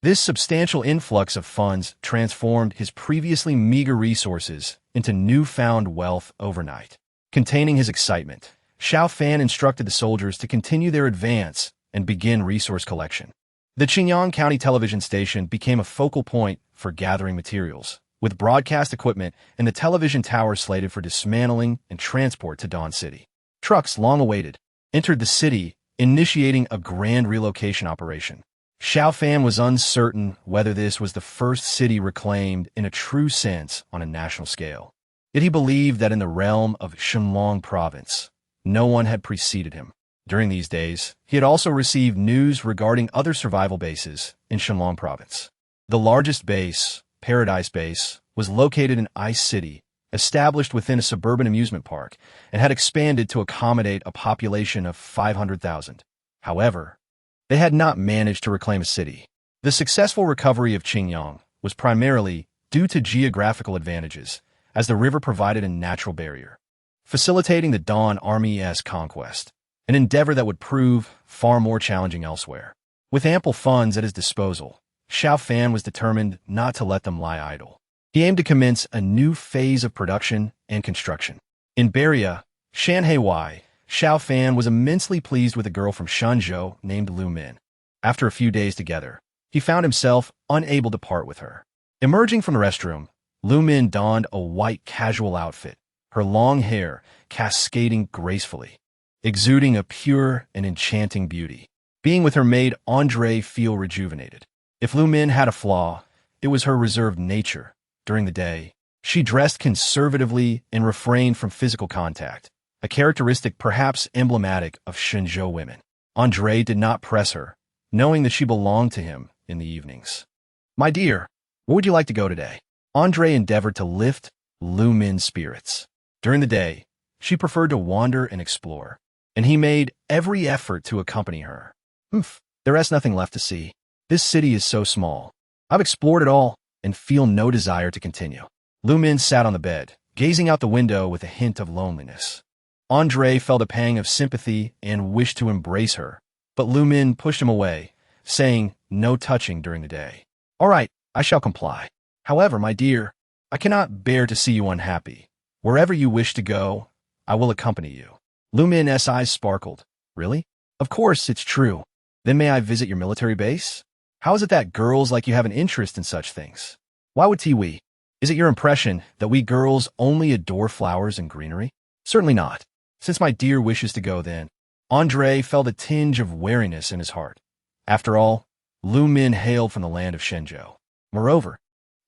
This substantial influx of funds transformed his previously meager resources into newfound wealth overnight. Containing his excitement, Xiao Fan instructed the soldiers to continue their advance and begin resource collection. The Qingyang County television station became a focal point for gathering materials, with broadcast equipment and the television tower slated for dismantling and transport to Dawn City. Trucks, long awaited, entered the city, initiating a grand relocation operation. Xiao Fan was uncertain whether this was the first city reclaimed in a true sense on a national scale. Yet he believed that in the realm of Shenlong province, no one had preceded him. During these days, he had also received news regarding other survival bases in Shenlong province. The largest base, Paradise Base, was located in Ice City, established within a suburban amusement park, and had expanded to accommodate a population of 500,000. However, they had not managed to reclaim a city. The successful recovery of Qingyang was primarily due to geographical advantages, as the river provided a natural barrier, facilitating the Dawn Army's conquest, an endeavor that would prove far more challenging elsewhere. With ample funds at his disposal, Xiao Fan was determined not to let them lie idle. He aimed to commence a new phase of production and construction. In Beria, Shanhaewei, Xiao Fan was immensely pleased with a girl from Shenzhou named Lu Min. After a few days together, he found himself unable to part with her. Emerging from the restroom, Lu Min donned a white casual outfit, her long hair cascading gracefully, exuding a pure and enchanting beauty. Being with her made Andre feel rejuvenated. If Lu Min had a flaw, it was her reserved nature. During the day, she dressed conservatively and refrained from physical contact, a characteristic perhaps emblematic of Shenzhou women. Andre did not press her, knowing that she belonged to him in the evenings. "My dear, where would you like to go today?" Andre endeavored to lift Lu Min's spirits. During the day, she preferred to wander and explore, and he made every effort to accompany her. There is nothing left to see. This city is so small. I've explored it all and feel no desire to continue." Lu Min sat on the bed, gazing out the window with a hint of loneliness. Andre felt a pang of sympathy and wished to embrace her, but Lu Min pushed him away, saying no touching during the day. "All right, I shall comply. However, my dear, I cannot bear to see you unhappy. Wherever you wish to go, I will accompany you." Lu Min's eyes sparkled. "Really? Of course, it's true. Then may I visit your military base? How is it that girls like you have an interest in such things? Why would we? Is it your impression that we girls only adore flowers and greenery? Certainly not. Since my dear wishes to go then." Andre felt a tinge of wariness in his heart. After all, Lu Min hailed from the land of Shenzhou. Moreover,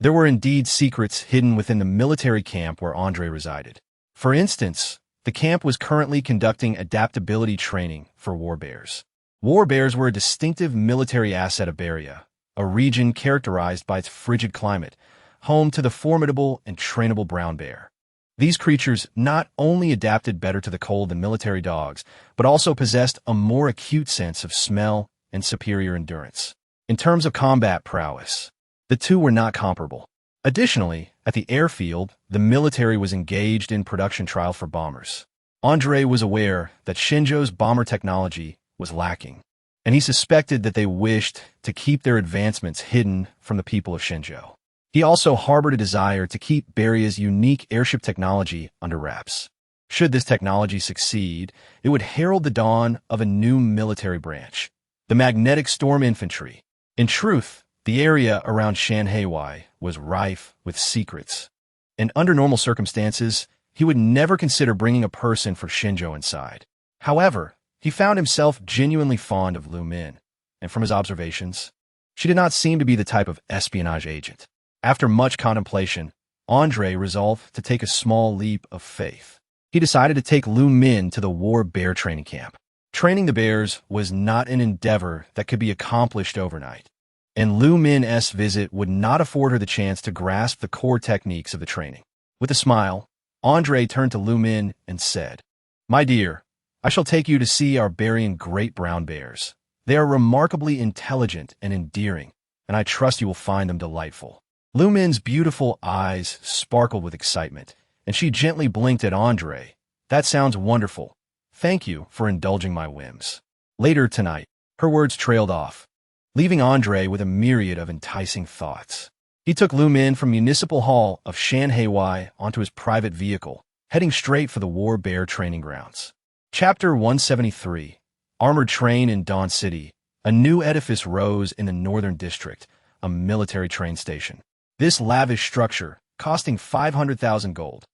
there were indeed secrets hidden within the military camp where Andre resided. For instance, the camp was currently conducting adaptability training for war bears. War bears were a distinctive military asset of Beria, a region characterized by its frigid climate, home to the formidable and trainable brown bear. These creatures not only adapted better to the cold than military dogs, but also possessed a more acute sense of smell and superior endurance. In terms of combat prowess, the two were not comparable. Additionally, at the airfield, the military was engaged in production trials for bombers. Andre was aware that Shenzhou's bomber technology was lacking, and he suspected that they wished to keep their advancements hidden from the people of Shenzhou. He also harbored a desire to keep Beria's unique airship technology under wraps. Should this technology succeed, it would herald the dawn of a new military branch, the magnetic storm infantry. In truth, the area around Shanhaewei was rife with secrets, and under normal circumstances, he would never consider bringing a person from Shenzhou inside. However, he found himself genuinely fond of Lu Min, and from his observations, she did not seem to be the type of espionage agent. After much contemplation, Andre resolved to take a small leap of faith. He decided to take Lu Min to the war bear training camp. Training the bears was not an endeavor that could be accomplished overnight, and Lu Min's visit would not afford her the chance to grasp the core techniques of the training. With a smile, Andre turned to Lu Min and said, "My dear, I shall take you to see our Berian great brown bears. They are remarkably intelligent and endearing, and I trust you will find them delightful." Lu Min's beautiful eyes sparkled with excitement, and she gently blinked at Andre. "That sounds wonderful. Thank you for indulging my whims." Later tonight, her words trailed off, leaving Andre with a myriad of enticing thoughts. He took Lu Min from Municipal Hall of Shanhaewei onto his private vehicle, heading straight for the war bear training grounds. Chapter 173. Armored Train in Dawn City. A new edifice rose in the northern district, a military train station. This lavish structure, costing 500,000 gold,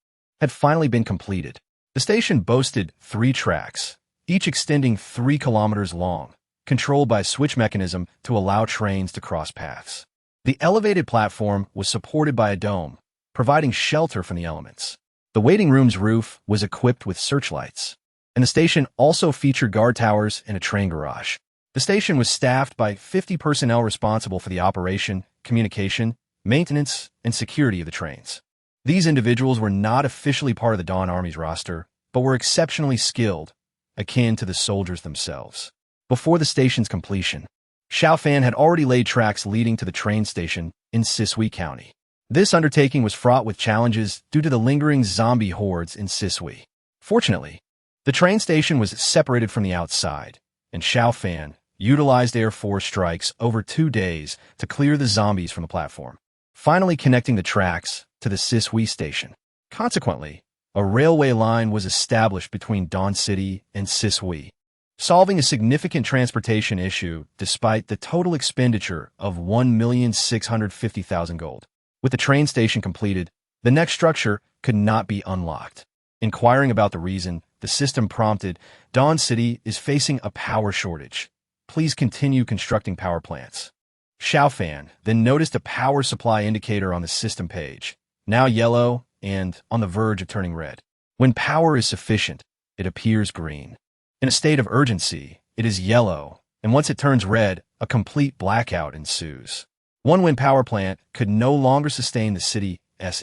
had finally been completed. The station boasted 3 tracks, each extending 3 kilometers long, controlled by a switch mechanism to allow trains to cross paths. The elevated platform was supported by a dome, providing shelter from the elements. The waiting room's roof was equipped with searchlights, and the station also featured guard towers and a train garage. The station was staffed by 50 personnel responsible for the operation, communication, maintenance, and security of the trains. These individuals were not officially part of the Dawn Army's roster, but were exceptionally skilled, akin to the soldiers themselves. Before the station's completion, Xiao Fan had already laid tracks leading to the train station in Sisui County. This undertaking was fraught with challenges due to the lingering zombie hordes in Sisui. Fortunately, the train station was separated from the outside, and Xiao Fan utilized Air Force strikes over 2 days to clear the zombies from the platform, finally connecting the tracks to the Sisui station. Consequently, a railway line was established between Dawn City and Sisui, solving a significant transportation issue despite the total expenditure of 1,650,000 gold. With the train station completed, the next structure could not be unlocked. Inquiring about the reason, the system prompted, Dawn City is facing a power shortage. Please continue constructing power plants. Xiao Fan then noticed a power supply indicator on the system page, now yellow and on the verge of turning red. When power is sufficient, it appears green. In a state of urgency, it is yellow, and once it turns red, a complete blackout ensues. One wind power plant could no longer sustain the city's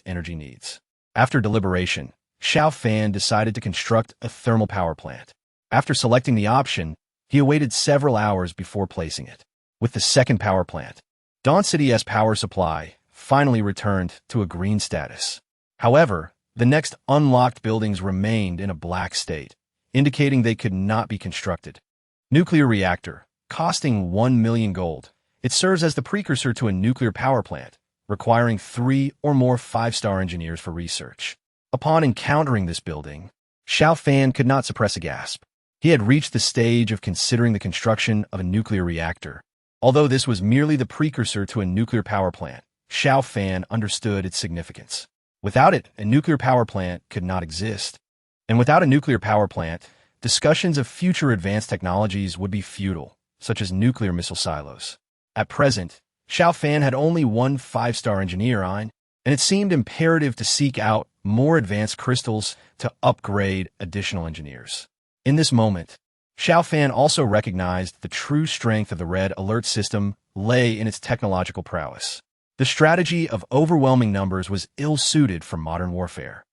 energy needs. After deliberation, Xiao Fan decided to construct a thermal power plant. After selecting the option, he awaited several hours before placing it. With the second power plant, Dawn City's power supply finally returned to a green status. However, the next unlocked buildings remained in a black state, indicating they could not be constructed. Nuclear reactor, costing 1 million gold. It serves as the precursor to a nuclear power plant, requiring 3 or more 5-star engineers for research. Upon encountering this building, Xiao Fan could not suppress a gasp. He had reached the stage of considering the construction of a nuclear reactor. Although this was merely the precursor to a nuclear power plant, Xiao Fan understood its significance. Without it, a nuclear power plant could not exist. And without a nuclear power plant, discussions of future advanced technologies would be futile, such as nuclear missile silos. At present, Xiao Fan had only 1 5-star engineer on, and it seemed imperative to seek out more advanced crystals to upgrade additional engineers. In this moment, Xiao Fan also recognized the true strength of the Red Alert system lay in its technological prowess. The strategy of overwhelming numbers was ill-suited for modern warfare.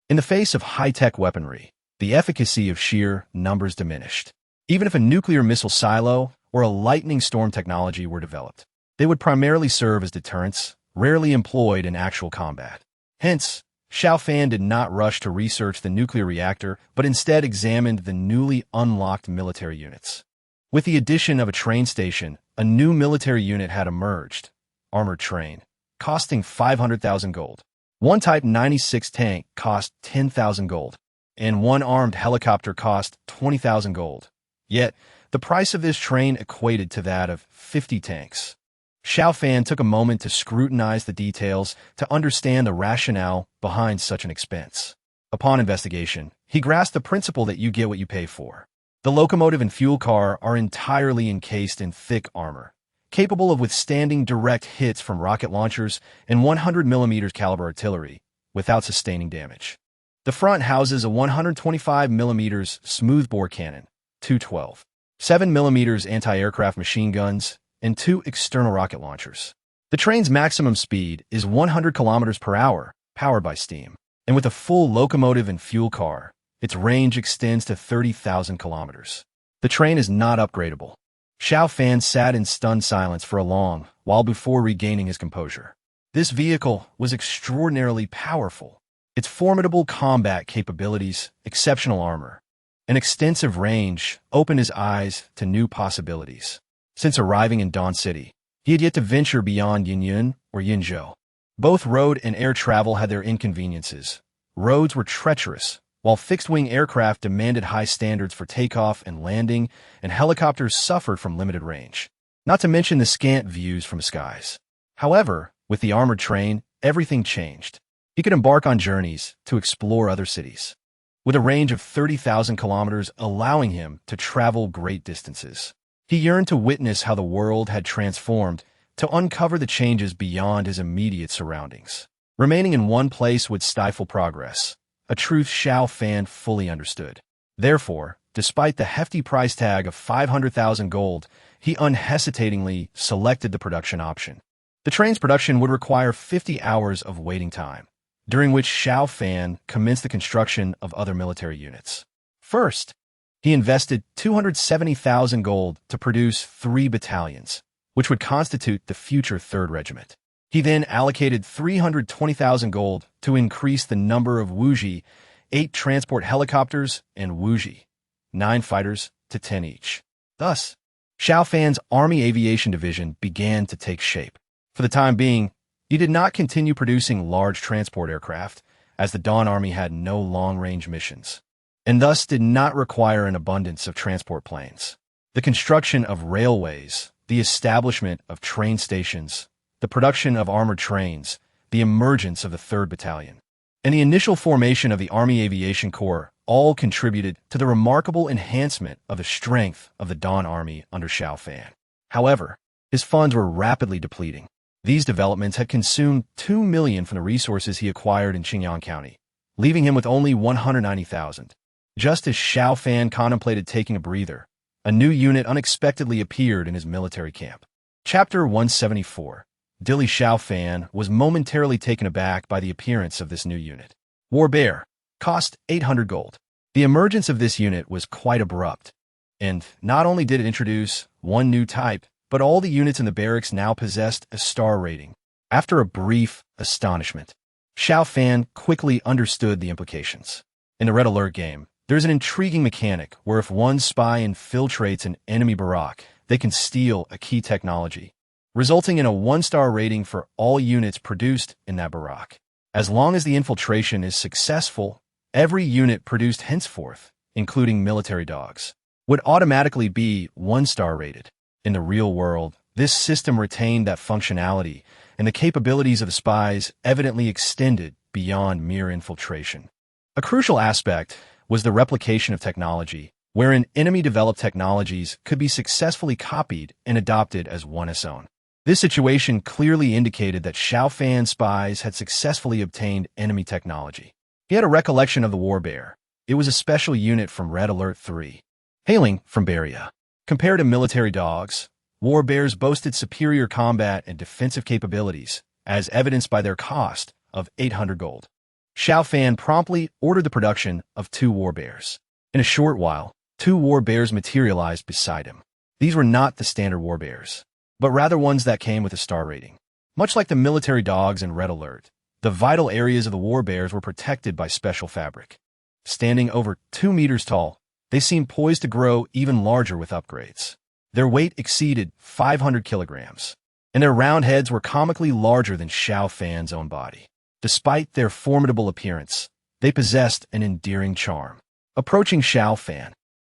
In the face of high-tech weaponry, the efficacy of sheer numbers diminished. Even if a nuclear missile silo or a lightning storm technology were developed, they would primarily serve as deterrents, rarely employed in actual combat. Hence, Xiao Fan did not rush to research the nuclear reactor, but instead examined the newly unlocked military units. With the addition of a train station, a new military unit had emerged, armored train, costing 500,000 gold. One Type 96 tank cost 10,000 gold, and one armed helicopter cost 20,000 gold. Yet, the price of this train equated to that of 50 tanks. Xiao Fan took a moment to scrutinize the details to understand the rationale behind such an expense. Upon investigation, he grasped the principle that you get what you pay for. The locomotive and fuel car are entirely encased in thick armor, capable of withstanding direct hits from rocket launchers and 100mm caliber artillery without sustaining damage. The front houses a 125mm smoothbore cannon, 212, 7mm anti-aircraft machine guns, and 2 external rocket launchers. The train's maximum speed is 100 km per hour, powered by steam, and with a full locomotive and fuel car, its range extends to 30,000 kilometers. The train is not upgradable. Xiao Fan sat in stunned silence for a long while before regaining his composure. This vehicle was extraordinarily powerful. Its formidable combat capabilities, exceptional armor, and extensive range opened his eyes to new possibilities. Since arriving in Dawn City, he had yet to venture beyond Yinyun or Yinzhou. Both road and air travel had their inconveniences. Roads were treacherous, while fixed-wing aircraft demanded high standards for takeoff and landing, and helicopters suffered from limited range, not to mention the scant views from the skies. However, with the armored train, everything changed. He could embark on journeys to explore other cities, with a range of 30,000 kilometers allowing him to travel great distances. He yearned to witness how the world had transformed, to uncover the changes beyond his immediate surroundings. Remaining in one place would stifle progress, a truth Xiao Fan fully understood. Therefore, despite the hefty price tag of 500,000 gold, he unhesitatingly selected the production option. The train's production would require 50 hours of waiting time, during which Xiao Fan commenced the construction of other military units. First, he invested 270,000 gold to produce 3 battalions, which would constitute the future 3rd Regiment. He then allocated 320,000 gold to increase the number of Wuji, 8 transport helicopters, and Wuji, 9 fighters, to 10 each. Thus, Xiao Fan's Army Aviation Division began to take shape. For the time being, he did not continue producing large transport aircraft, as the Dawn Army had no long-range missions, and thus did not require an abundance of transport planes. The construction of railways, the establishment of train stations, the production of armored trains, the emergence of the 3rd Battalion, and the initial formation of the Army Aviation Corps all contributed to the remarkable enhancement of the strength of the Dawn Army under Xiao Fan. However, his funds were rapidly depleting. These developments had consumed 2 million from the resources he acquired in Qingyang County, leaving him with only 190,000. Just as Xiao Fan contemplated taking a breather, a new unit unexpectedly appeared in his military camp. Chapter 174. Dilly Xiao Fan was momentarily taken aback by the appearance of this new unit. War Bear. Cost 800 gold. The emergence of this unit was quite abrupt, and not only did it introduce one new type, but all the units in the barracks now possessed a star rating. After a brief astonishment, Xiao Fan quickly understood the implications. In the Red Alert game, there's an intriguing mechanic where if one spy infiltrates an enemy barrack, they can steal a key technology, resulting in a 1-star rating for all units produced in that barrack. As long as the infiltration is successful, every unit produced henceforth, including military dogs, would automatically be 1-star rated. In the real world, this system retained that functionality, and the capabilities of the spies evidently extended beyond mere infiltration. A crucial aspect was the replication of technology, wherein enemy-developed technologies could be successfully copied and adopted as one its own. This situation clearly indicated that Xiao Fan spies had successfully obtained enemy technology. He had a recollection of the War Bear. It was a special unit from Red Alert 3, hailing from Beria. Compared to military dogs, War Bears boasted superior combat and defensive capabilities, as evidenced by their cost of 800 gold. Xiao Fan promptly ordered the production of 2 War Bears. In a short while, 2 War Bears materialized beside him. These were not the standard War Bears, but rather ones that came with a star rating. Much like the military dogs in Red Alert, the vital areas of the War Bears were protected by special fabric. Standing over 2 meters tall, they seemed poised to grow even larger with upgrades. Their weight exceeded 500 kilograms, and their round heads were comically larger than Xiao Fan's own body. Despite their formidable appearance, they possessed an endearing charm. Approaching Xiao Fan,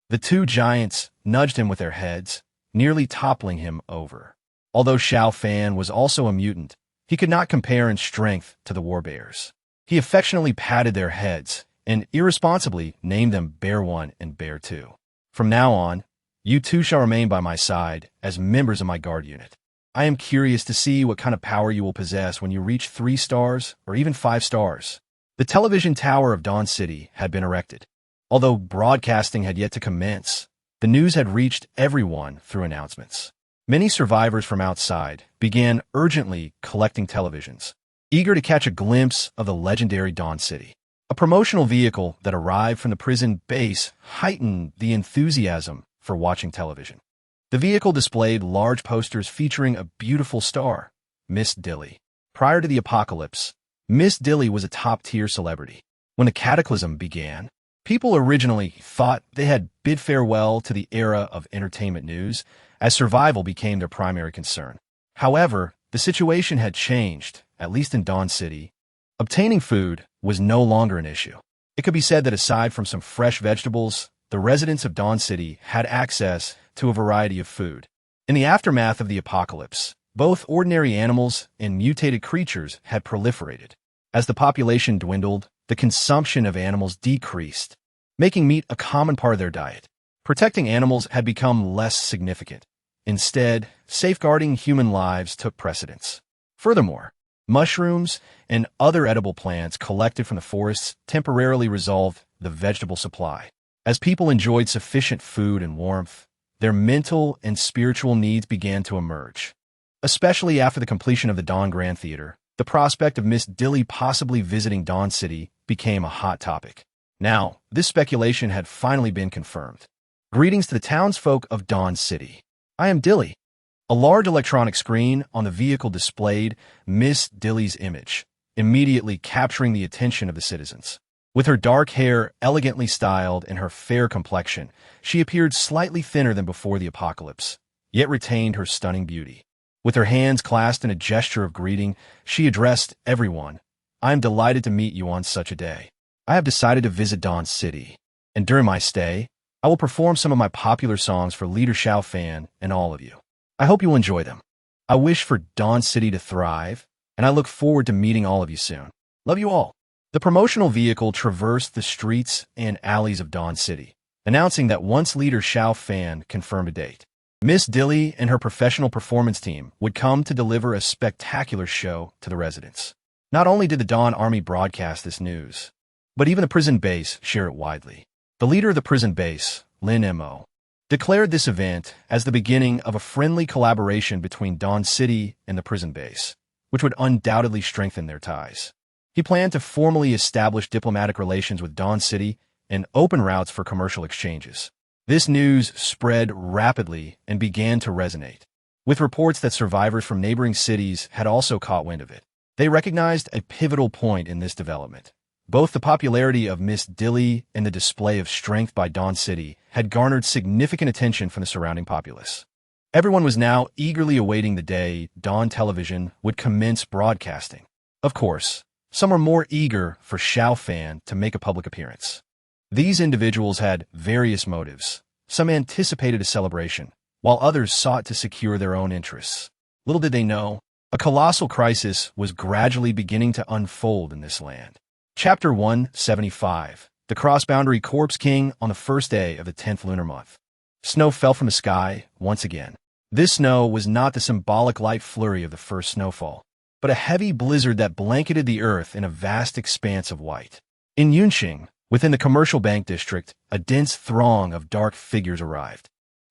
the 2 giants nudged him with their heads, nearly toppling him over. Although Xiao Fan was also a mutant, he could not compare in strength to the War Bears. He affectionately patted their heads and irresponsibly named them Bear 1 and Bear 2. From now on, you 2 shall remain by my side as members of my guard unit. I am curious to see what kind of power you will possess when you reach 3 stars or even 5 stars. The television tower of Dawn City had been erected. Although broadcasting had yet to commence, the news had reached everyone through announcements. Many survivors from outside began urgently collecting televisions, eager to catch a glimpse of the legendary Dawn City. A promotional vehicle that arrived from the prison base heightened the enthusiasm for watching television. The vehicle displayed large posters featuring a beautiful star, Miss Dilly. Prior to the apocalypse, Miss Dilly was a top-tier celebrity. When the cataclysm began, people originally thought they had bid farewell to the era of entertainment news, as survival became their primary concern. However, the situation had changed, at least in Dawn City. Obtaining food was no longer an issue. It could be said that aside from some fresh vegetables, the residents of Dawn City had access to a variety of food. In the aftermath of the apocalypse, both ordinary animals and mutated creatures had proliferated. As the population dwindled, the consumption of animals decreased, making meat a common part of their diet. Protecting animals had become less significant. Instead, safeguarding human lives took precedence. Furthermore, mushrooms and other edible plants collected from the forests temporarily resolved the vegetable supply. As people enjoyed sufficient food and warmth, their mental and spiritual needs began to emerge. Especially after the completion of the Dawn Grand Theater, the prospect of Miss Dilly possibly visiting Dawn City became a hot topic. Now, this speculation had finally been confirmed. Greetings to the townsfolk of Dawn City. I am Dilly. A large electronic screen on the vehicle displayed Miss Dilly's image, immediately capturing the attention of the citizens. With her dark hair elegantly styled and her fair complexion, she appeared slightly thinner than before the apocalypse, yet retained her stunning beauty. With her hands clasped in a gesture of greeting, she addressed everyone. I am delighted to meet you on such a day. I have decided to visit Dawn City, and during my stay, I will perform some of my popular songs for Leader Xiao Fan and all of you. I hope you will enjoy them. I wish for Dawn City to thrive, and I look forward to meeting all of you soon. Love you all. The promotional vehicle traversed the streets and alleys of Dawn City, announcing that once Leader Xiao Fan confirmed a date, Miss Dilly and her professional performance team would come to deliver a spectacular show to the residents. Not only did the Dawn Army broadcast this news, but even the prison base shared it widely. The leader of the prison base, Lin Mo, declared this event as the beginning of a friendly collaboration between Dawn City and the prison base, which would undoubtedly strengthen their ties. He planned to formally establish diplomatic relations with Dawn City and open routes for commercial exchanges. This news spread rapidly and began to resonate, with reports that survivors from neighboring cities had also caught wind of it. They recognized a pivotal point in this development. Both the popularity of Miss Dilly and the display of strength by Dawn City had garnered significant attention from the surrounding populace. Everyone was now eagerly awaiting the day Dawn Television would commence broadcasting. Of course, some were more eager for Xiao Fan to make a public appearance. These individuals had various motives. Some anticipated a celebration, while others sought to secure their own interests. Little did they know, a colossal crisis was gradually beginning to unfold in this land. Chapter 175. The Cross-Boundary Corpse King on the first day of the 10th lunar month. Snow fell from the sky once again. This snow was not the symbolic light flurry of the first snowfall, but a heavy blizzard that blanketed the earth in a vast expanse of white. In Yunqing, within the commercial bank district, a dense throng of dark figures arrived.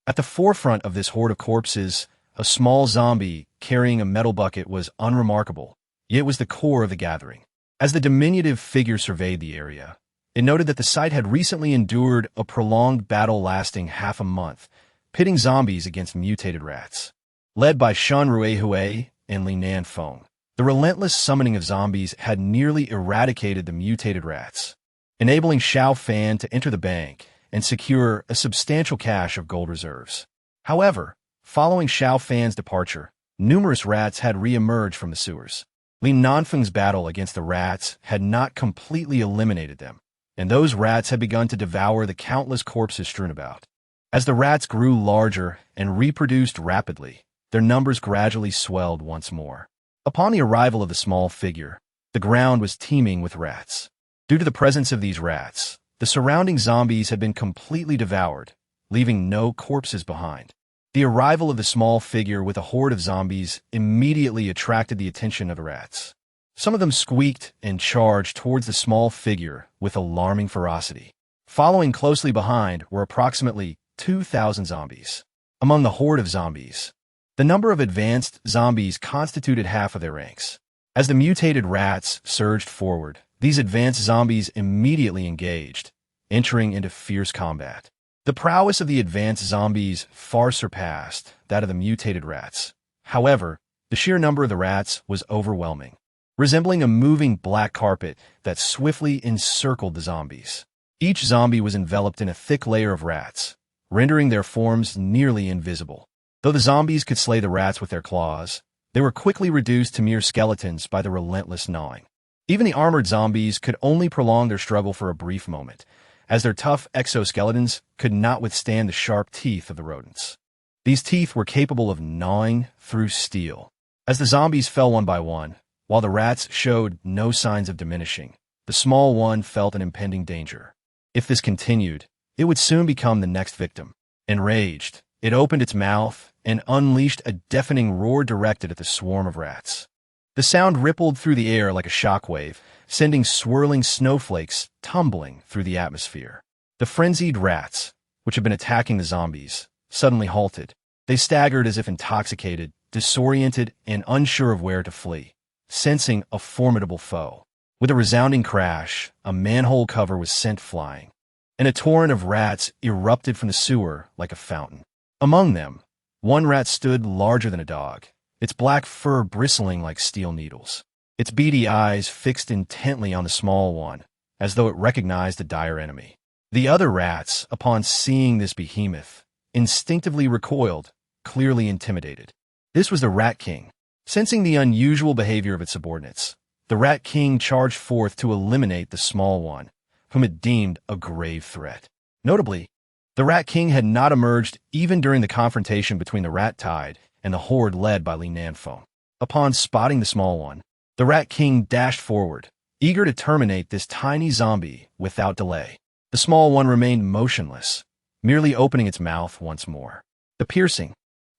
At the forefront of this horde of corpses, a small zombie carrying a metal bucket was unremarkable, yet was the core of the gathering. As the diminutive figure surveyed the area, it noted that the site had recently endured a prolonged battle lasting half a month, pitting zombies against mutated rats. Led by Shan Ruihui and Li Nanfeng, the relentless summoning of zombies had nearly eradicated the mutated rats, enabling Xiao Fan to enter the bank and secure a substantial cache of gold reserves. However, following Xiao Fan's departure, numerous rats had re-emerged from the sewers. Li Nanfeng's battle against the rats had not completely eliminated them, and those rats had begun to devour the countless corpses strewn about. As the rats grew larger and reproduced rapidly, their numbers gradually swelled once more. Upon the arrival of the small figure, the ground was teeming with rats. Due to the presence of these rats, the surrounding zombies had been completely devoured, leaving no corpses behind. The arrival of the small figure with a horde of zombies immediately attracted the attention of the rats. Some of them squeaked and charged towards the small figure with alarming ferocity. Following closely behind were approximately 2,000 zombies. Among the horde of zombies, the number of advanced zombies constituted half of their ranks. As the mutated rats surged forward, these advanced zombies immediately engaged, entering into fierce combat. The prowess of the advanced zombies far surpassed that of the mutated rats. However, the sheer number of the rats was overwhelming, resembling a moving black carpet that swiftly encircled the zombies. Each zombie was enveloped in a thick layer of rats, rendering their forms nearly invisible. Though the zombies could slay the rats with their claws, they were quickly reduced to mere skeletons by the relentless gnawing. Even the armored zombies could only prolong their struggle for a brief moment, as their tough exoskeletons could not withstand the sharp teeth of the rodents. These teeth were capable of gnawing through steel. As the zombies fell one by one, while the rats showed no signs of diminishing, the small one felt an impending danger. If this continued, it would soon become the next victim. Enraged, it opened its mouth and unleashed a deafening roar directed at the swarm of rats. The sound rippled through the air like a shockwave, sending swirling snowflakes tumbling through the atmosphere. The frenzied rats, which had been attacking the zombies, suddenly halted. They staggered as if intoxicated, disoriented, and unsure of where to flee, sensing a formidable foe. With a resounding crash, a manhole cover was sent flying, and a torrent of rats erupted from the sewer like a fountain. Among them, one rat stood larger than a dog, its black fur bristling like steel needles, its beady eyes fixed intently on the small one, as though it recognized a dire enemy. The other rats, upon seeing this behemoth, instinctively recoiled, clearly intimidated. This was the Rat King. Sensing the unusual behavior of its subordinates, the Rat King charged forth to eliminate the small one, whom it deemed a grave threat. Notably, the Rat King had not emerged even during the confrontation between the Rat Tide and the horde led by Li Nanfeng. Upon spotting the small one, the Rat King dashed forward, eager to terminate this tiny zombie without delay. The small one remained motionless, merely opening its mouth once more. The piercing,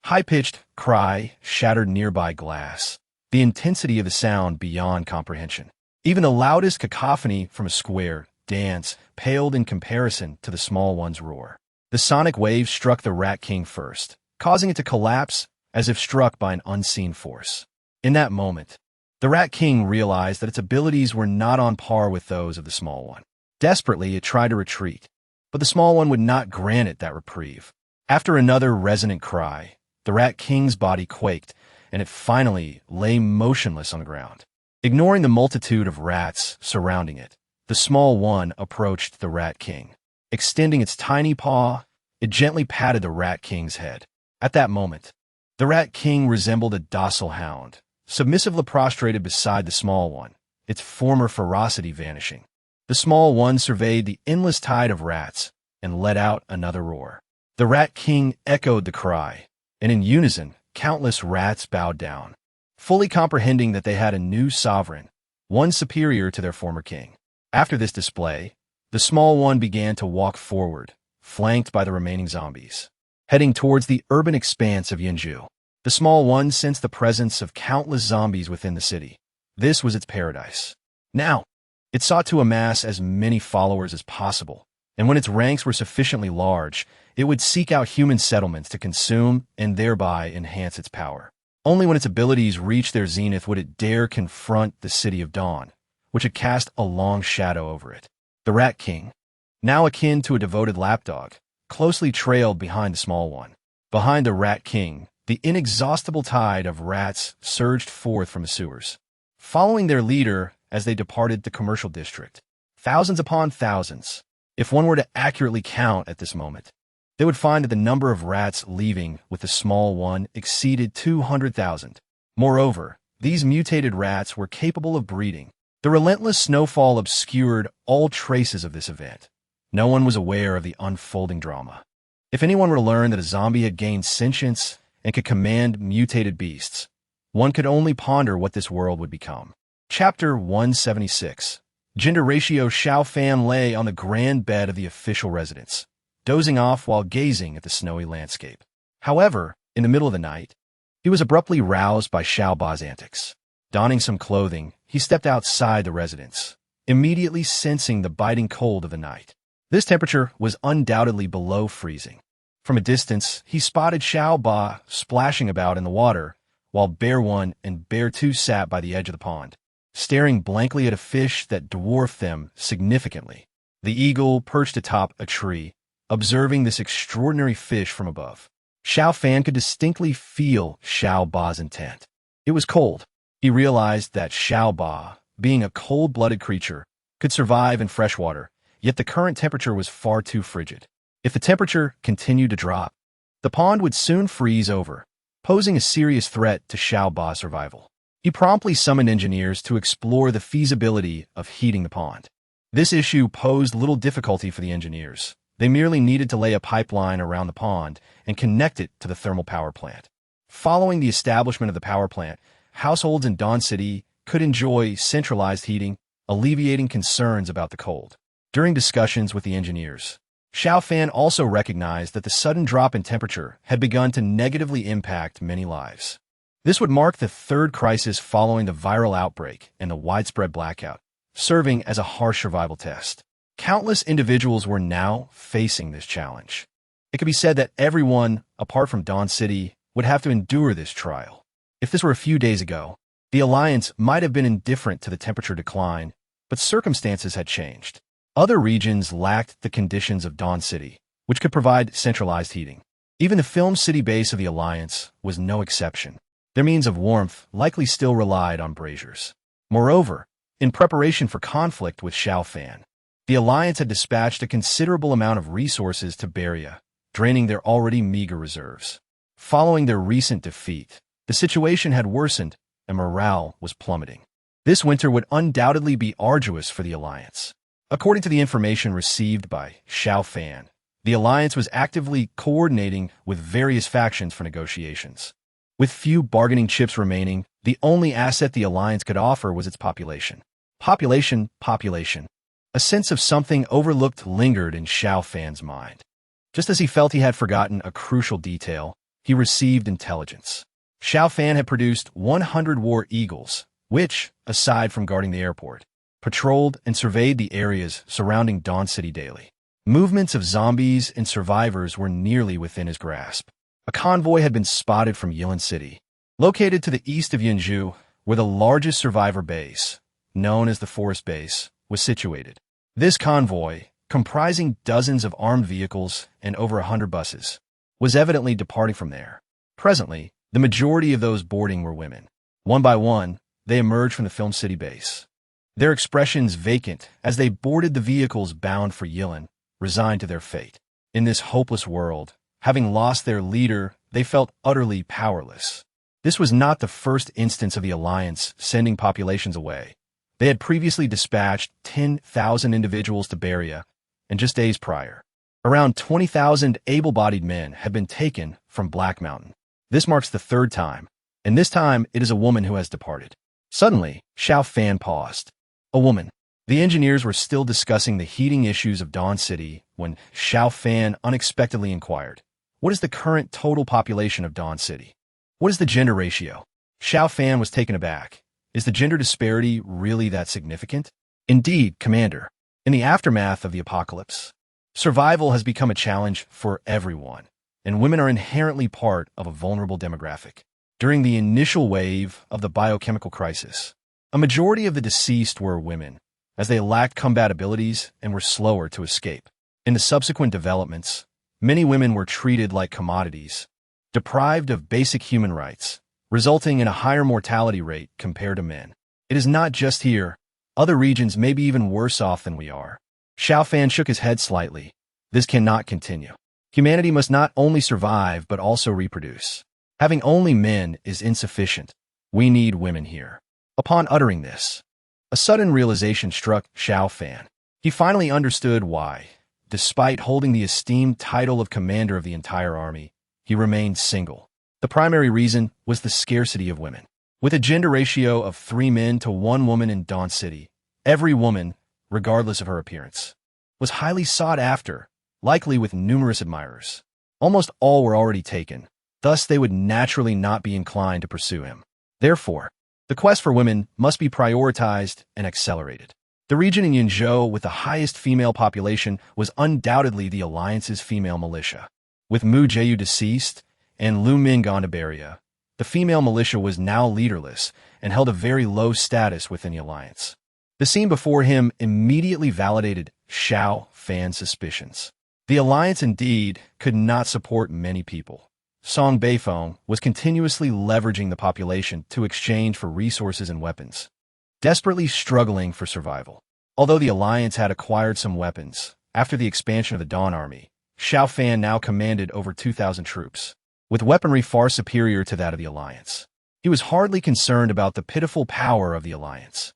high-pitched cry shattered nearby glass, the intensity of the sound beyond comprehension. Even the loudest cacophony from a square dance paled in comparison to the small one's roar. The sonic wave struck the Rat King first, causing it to collapse as if struck by an unseen force. In that moment, the Rat King realized that its abilities were not on par with those of the small one. Desperately, it tried to retreat, but the small one would not grant it that reprieve. After another resonant cry, the Rat King's body quaked, and it finally lay motionless on the ground. Ignoring the multitude of rats surrounding it, the small one approached the Rat King. Extending its tiny paw, it gently patted the Rat King's head. At that moment, the Rat King resembled a docile hound, submissively prostrated beside the small one, its former ferocity vanishing. The small one surveyed the endless tide of rats and let out another roar. The Rat King echoed the cry, and in unison, countless rats bowed down, fully comprehending that they had a new sovereign, one superior to their former king. After this display, the small one began to walk forward, flanked by the remaining zombies, heading towards the urban expanse of Yanzhou. The small one sensed the presence of countless zombies within the city. This was its paradise. Now, it sought to amass as many followers as possible, and when its ranks were sufficiently large, it would seek out human settlements to consume and thereby enhance its power. Only when its abilities reached their zenith would it dare confront the City of Dawn, which had cast a long shadow over it. The Rat King, now akin to a devoted lapdog, closely trailed behind the small one. Behind the Rat King, the inexhaustible tide of rats surged forth from the sewers, following their leader as they departed the commercial district. Thousands upon thousands. If one were to accurately count at this moment, they would find that the number of rats leaving with the small one exceeded 200,000. Moreover, these mutated rats were capable of breeding. The relentless snowfall obscured all traces of this event. No one was aware of the unfolding drama. If anyone were to learn that a zombie had gained sentience and could command mutated beasts, one could only ponder what this world would become. Chapter 176. Gender ratio. Xiao Fan lay on the grand bed of the official residence, dozing off while gazing at the snowy landscape. However, in the middle of the night, he was abruptly roused by Xiao Ba's antics. Donning some clothing, he stepped outside the residence, immediately sensing the biting cold of the night. This temperature was undoubtedly below freezing. From a distance, he spotted Xiao Ba splashing about in the water, while Bear 1 and Bear 2 sat by the edge of the pond, staring blankly at a fish that dwarfed them significantly. The eagle perched atop a tree, observing this extraordinary fish from above. Xiao Fan could distinctly feel Xiao Ba's intent. It was cold. He realized that Xiao Ba, being a cold-blooded creature, could survive in fresh water, yet the current temperature was far too frigid. If the temperature continued to drop, the pond would soon freeze over, posing a serious threat to Xiao Ba's survival. He promptly summoned engineers to explore the feasibility of heating the pond. This issue posed little difficulty for the engineers. They merely needed to lay a pipeline around the pond and connect it to the thermal power plant. Following the establishment of the power plant, households in Dawn City could enjoy centralized heating, alleviating concerns about the cold. During discussions with the engineers, Xiao Fan also recognized that the sudden drop in temperature had begun to negatively impact many lives. This would mark the third crisis following the viral outbreak and the widespread blackout, serving as a harsh survival test. Countless individuals were now facing this challenge. It could be said that everyone, apart from Dawn City, would have to endure this trial. If this were a few days ago, the Alliance might have been indifferent to the temperature decline, but circumstances had changed. Other regions lacked the conditions of Dawn City, which could provide centralized heating. Even the film city base of the Alliance was no exception. Their means of warmth likely still relied on braziers. Moreover, in preparation for conflict with Xiao Fan, the Alliance had dispatched a considerable amount of resources to Beria, draining their already meager reserves. Following their recent defeat, the situation had worsened and morale was plummeting. This winter would undoubtedly be arduous for the Alliance. According to the information received by Xiao Fan, the Alliance was actively coordinating with various factions for negotiations. With few bargaining chips remaining, the only asset the Alliance could offer was its population. Population. A sense of something overlooked lingered in Xiao Fan's mind. Just as he felt he had forgotten a crucial detail, he received intelligence. Xiao Fan had produced 100 war eagles, which, aside from guarding the airport, patrolled and surveyed the areas surrounding Dawn City daily. Movements of zombies and survivors were nearly within his grasp. A convoy had been spotted from Yilan City, located to the east of Yunzhou, where the largest survivor base, known as the Forest Base, was situated. This convoy, comprising dozens of armed vehicles and over 100 buses, was evidently departing from there. Presently, the majority of those boarding were women. One by one, they emerged from the film city base, their expressions vacant as they boarded the vehicles bound for Yilan, resigned to their fate. In this hopeless world, having lost their leader, they felt utterly powerless. This was not the first instance of the Alliance sending populations away. They had previously dispatched 10,000 individuals to Beria, and just days prior, around 20,000 able-bodied men had been taken from Black Mountain. This marks the third time, and this time it is a woman who has departed. Suddenly, Xiao Fan paused. A woman. The engineers were still discussing the heating issues of Dawn City when Xiao Fan unexpectedly inquired, "What is the current total population of Dawn City? What is the gender ratio?" Xiao Fan was taken aback. Is the gender disparity really that significant? Indeed, Commander. In the aftermath of the apocalypse, survival has become a challenge for everyone, and women are inherently part of a vulnerable demographic. During the initial wave of the biochemical crisis, a majority of the deceased were women, as they lacked combat abilities and were slower to escape. In the subsequent developments, many women were treated like commodities, deprived of basic human rights, resulting in a higher mortality rate compared to men. It is not just here. Other regions may be even worse off than we are. Xiao Fan shook his head slightly. This cannot continue. Humanity must not only survive but also reproduce. Having only men is insufficient. We need women here. Upon uttering this, a sudden realization struck Xiao Fan. He finally understood why, despite holding the esteemed title of commander of the entire army, he remained single. The primary reason was the scarcity of women. With a gender ratio of 3 men to 1 woman in Dawn City, every woman, regardless of her appearance, was highly sought after, likely with numerous admirers. Almost all were already taken, thus they would naturally not be inclined to pursue him. Therefore, the quest for women must be prioritized and accelerated. The region in Yunzhou with the highest female population was undoubtedly the Alliance's female militia. With Mu Jieyu deceased and Lu Min gone to Beria, the female militia was now leaderless and held a very low status within the Alliance. The scene before him immediately validated Xiao Fan's suspicions. The Alliance indeed could not support many people. Song Beifeng was continuously leveraging the population to exchange for resources and weapons, desperately struggling for survival. Although the Alliance had acquired some weapons, after the expansion of the Dawn Army, Xiao Fan now commanded over 2,000 troops, with weaponry far superior to that of the Alliance. He was hardly concerned about the pitiful power of the Alliance.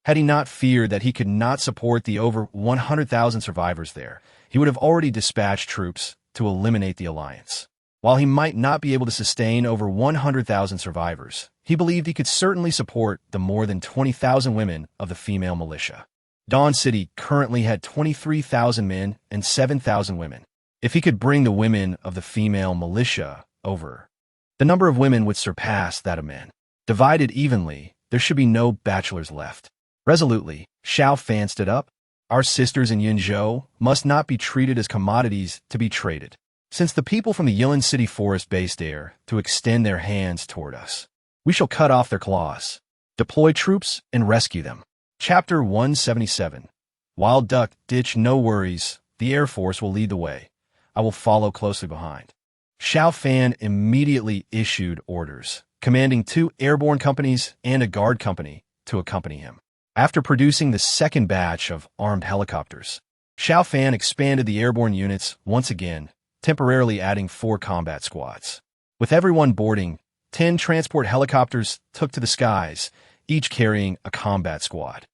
Had he not feared that he could not support the over 100,000 survivors there, he would have already dispatched troops to eliminate the Alliance. While he might not be able to sustain over 100,000 survivors, he believed he could certainly support the more than 20,000 women of the female militia. Dawn City currently had 23,000 men and 7,000 women. If he could bring the women of the female militia over, the number of women would surpass that of men. Divided evenly, there should be no bachelors left. Resolutely, Xiao Fan stood up. Our sisters in Yinzhou must not be treated as commodities to be traded. Since the people from the Yilin City Forest base dare to extend their hands toward us, we shall cut off their claws, deploy troops, and rescue them. Chapter 177. Wild Duck, ditch, no worries. The Air Force will lead the way. I will follow closely behind. Xiao Fan immediately issued orders, commanding 2 airborne companies and a guard company to accompany him. After producing the second batch of armed helicopters, Xiao Fan expanded the airborne units once again, temporarily adding 4 combat squads. With everyone boarding, 10 transport helicopters took to the skies, each carrying a combat squad.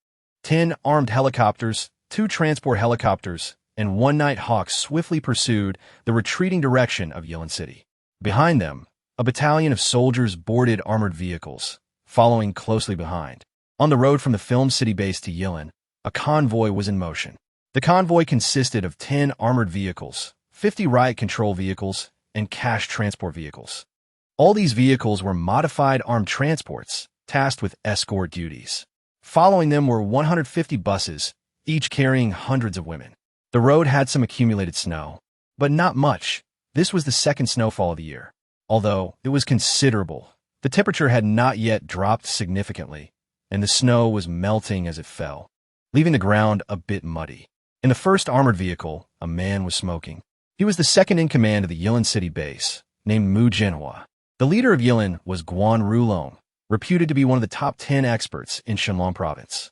10 armed helicopters, 2 transport helicopters, and 1 Night Hawk swiftly pursued the retreating direction of Yilin City. Behind them, a battalion of soldiers boarded armored vehicles, following closely behind. On the road from the Film City base to Yilin, a convoy was in motion. The convoy consisted of 10 armored vehicles, 50 riot control vehicles, and cash transport vehicles. All these vehicles were modified armed transports, tasked with escort duties. Following them were 150 buses, each carrying hundreds of women. The road had some accumulated snow, but not much. This was the second snowfall of the year. Although it was considerable, the temperature had not yet dropped significantly, and the snow was melting as it fell, leaving the ground a bit muddy. In the first armored vehicle, a man was smoking. He was the second in command of the Yilin City base, named Mu Jinhua. The leader of Yilin was Guan Rulong, reputed to be one of the top 10 experts in Shenlong province.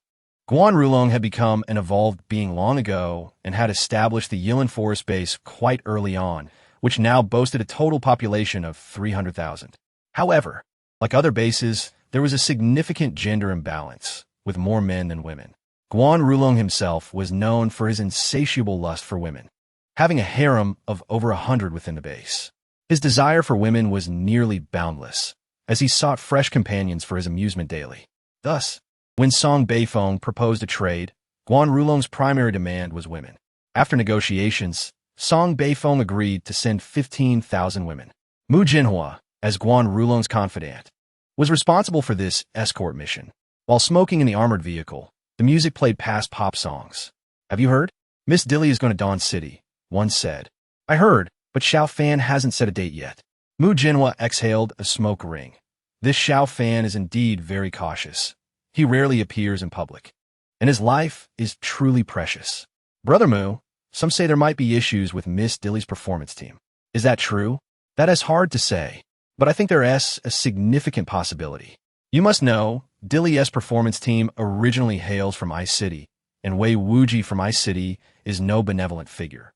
Guan Rulong had become an evolved being long ago and had established the Yilin Forest base quite early on, which now boasted a total population of 300,000. However, like other bases, there was a significant gender imbalance, with more men than women. Guan Rulong himself was known for his insatiable lust for women, having a harem of over 100 within the base. His desire for women was nearly boundless, as he sought fresh companions for his amusement daily. Thus, when Song Beifeng proposed a trade, Guan Rulong's primary demand was women. After negotiations, Song Beifeng agreed to send 15,000 women. Mu Jinhua, as Guan Rulong's confidant, was responsible for this escort mission. While smoking in the armored vehicle, the music played past pop songs. "Have you heard? Miss Dilly is going to Dawn City," one said. "I heard, but Xiao Fan hasn't set a date yet." Mu Jinhua exhaled a smoke ring. This Xiao Fan is indeed very cautious. He rarely appears in public, and his life is truly precious. "Brother Mu, some say there might be issues with Miss Dilly's performance team. Is that true?" "That is hard to say, but I think there is a significant possibility. You must know, Dilly's performance team originally hails from Ice City, and Wei Wuji from Ice City is no benevolent figure.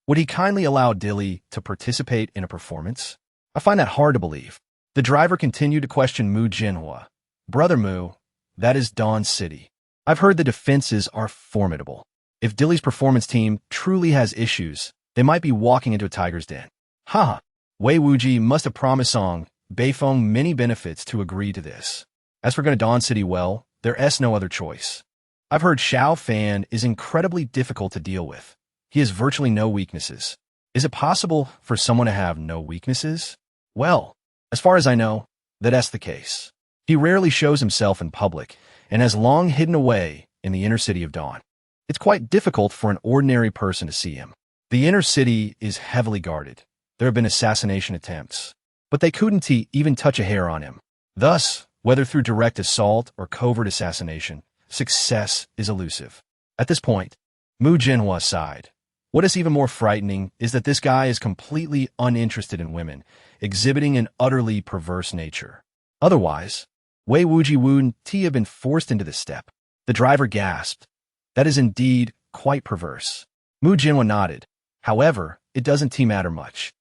Would he kindly allow Dilly to participate in a performance? I find that hard to believe." The driver continued to question Mu Jinhua. "Brother Mu, that is Dawn City. I've heard the defenses are formidable. If Dilly's performance team truly has issues, they might be walking into a tiger's den." "Haha, Wei Wuji must have promised Song Beifeng many benefits to agree to this. As for going to Dawn City, well, there is no other choice. I've heard Xiao Fan is incredibly difficult to deal with. He has virtually no weaknesses." "Is it possible for someone to have no weaknesses?" "Well, as far as I know, that's the case. He rarely shows himself in public and has long hidden away in the inner city of Dawn. It's quite difficult for an ordinary person to see him. The inner city is heavily guarded. There have been assassination attempts, but they couldn't even touch a hair on him. Thus, whether through direct assault or covert assassination, success is elusive." At this point, Mu Jinhua sighed. What is even more frightening is that this guy is completely uninterested in women, exhibiting an utterly perverse nature. Otherwise, Wei Wuji wouldn't have been forced into this step. The driver gasped. "That is indeed quite perverse." Mu Jinhua nodded. "However, it doesn't matter much.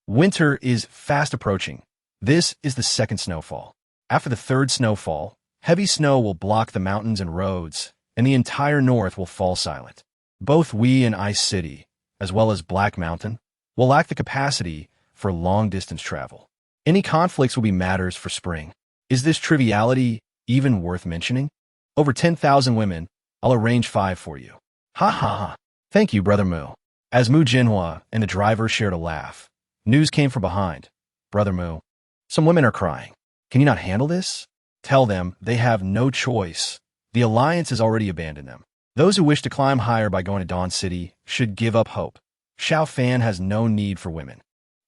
Winter is fast approaching. This is the second snowfall. After the third snowfall, heavy snow will block the mountains and roads, and the entire north will fall silent. Both we and Ice City, as well as Black Mountain, will lack the capacity for long-distance travel. Any conflicts will be matters for spring. Is this triviality even worth mentioning? Over 10,000 women, I'll arrange 5 for you." "Ha ha ha. Thank you, Brother Mu." As Mu Jinhua and the driver shared a laugh, news came from behind. "Brother Mu, some women are crying. Can you not handle this? Tell them they have no choice. The Alliance has already abandoned them." Those who wish to climb higher by going to Dawn City should give up hope. Xiao Fan has no need for women.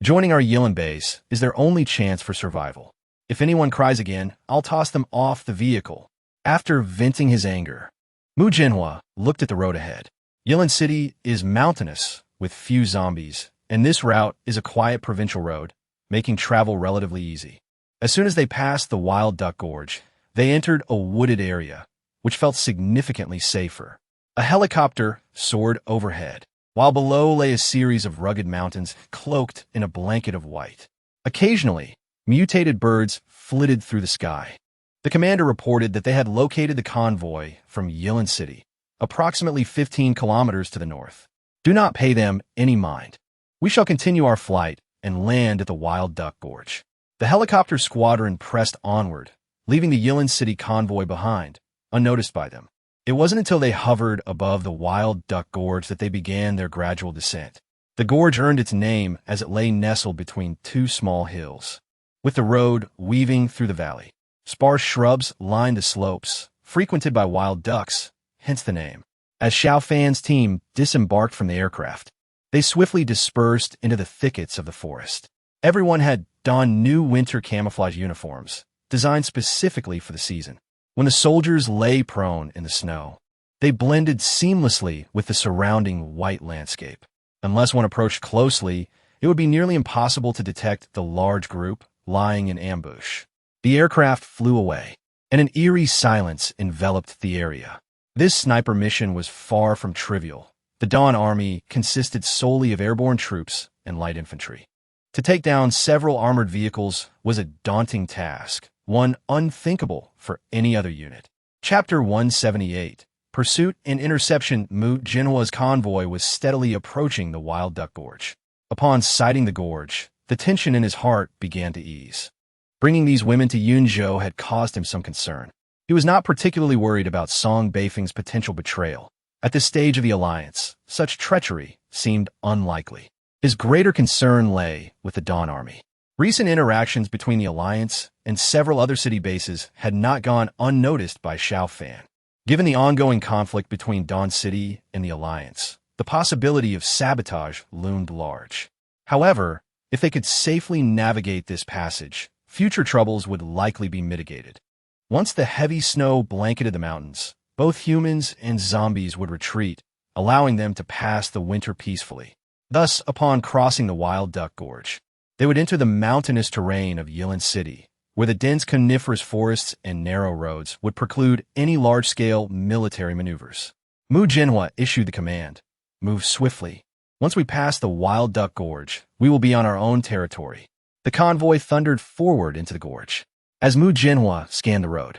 Joining our Yilin base is their only chance for survival. If anyone cries again, I'll toss them off the vehicle. After venting his anger, Mu Jinhua looked at the road ahead. Yilin City is mountainous, with few zombies, and this route is a quiet provincial road, making travel relatively easy. As soon as they passed the Wild Duck Gorge, they entered a wooded area, which felt significantly safer. A helicopter soared overhead, while below lay a series of rugged mountains cloaked in a blanket of white. Occasionally, mutated birds flitted through the sky. The commander reported that they had located the convoy from Yilin City, approximately 15 kilometers to the north. Do not pay them any mind. We shall continue our flight and land at the Wild Duck Gorge. The helicopter squadron pressed onward, leaving the Yilin City convoy behind, unnoticed by them. It wasn't until they hovered above the Wild Duck Gorge that they began their gradual descent. The gorge earned its name as it lay nestled between two small hills, with the road weaving through the valley. Sparse shrubs lined the slopes, frequented by wild ducks, hence the name. As Xiao Fan's team disembarked from the aircraft, they swiftly dispersed into the thickets of the forest. Everyone had donned new winter camouflage uniforms, designed specifically for the season. When the soldiers lay prone in the snow, they blended seamlessly with the surrounding white landscape. Unless one approached closely, it would be nearly impossible to detect the large group lying in ambush. The aircraft flew away, and an eerie silence enveloped the area. This sniper mission was far from trivial. The Dawn Army consisted solely of airborne troops and light infantry. To take down several armored vehicles was a daunting task, one unthinkable for any other unit. Chapter 178. Pursuit and Interception. Mu Jinhua's convoy was steadily approaching the Wild Duck Gorge. Upon sighting the gorge, the tension in his heart began to ease. Bringing these women to Yunzhou had caused him some concern. He was not particularly worried about Song Beifeng's potential betrayal. At this stage of the alliance, such treachery seemed unlikely. His greater concern lay with the Dawn Army. Recent interactions between the Alliance and several other city bases had not gone unnoticed by Xiao Fan. Given the ongoing conflict between Dawn City and the Alliance, the possibility of sabotage loomed large. However, if they could safely navigate this passage, future troubles would likely be mitigated. Once the heavy snow blanketed the mountains, both humans and zombies would retreat, allowing them to pass the winter peacefully. Thus, upon crossing the Wild Duck Gorge, they would enter the mountainous terrain of Yilin City, where the dense coniferous forests and narrow roads would preclude any large-scale military maneuvers. Mu Jinhua issued the command, "Move swiftly. Once we pass the Wild Duck Gorge, we will be on our own territory." The convoy thundered forward into the gorge. As Mu Jinhua scanned the road,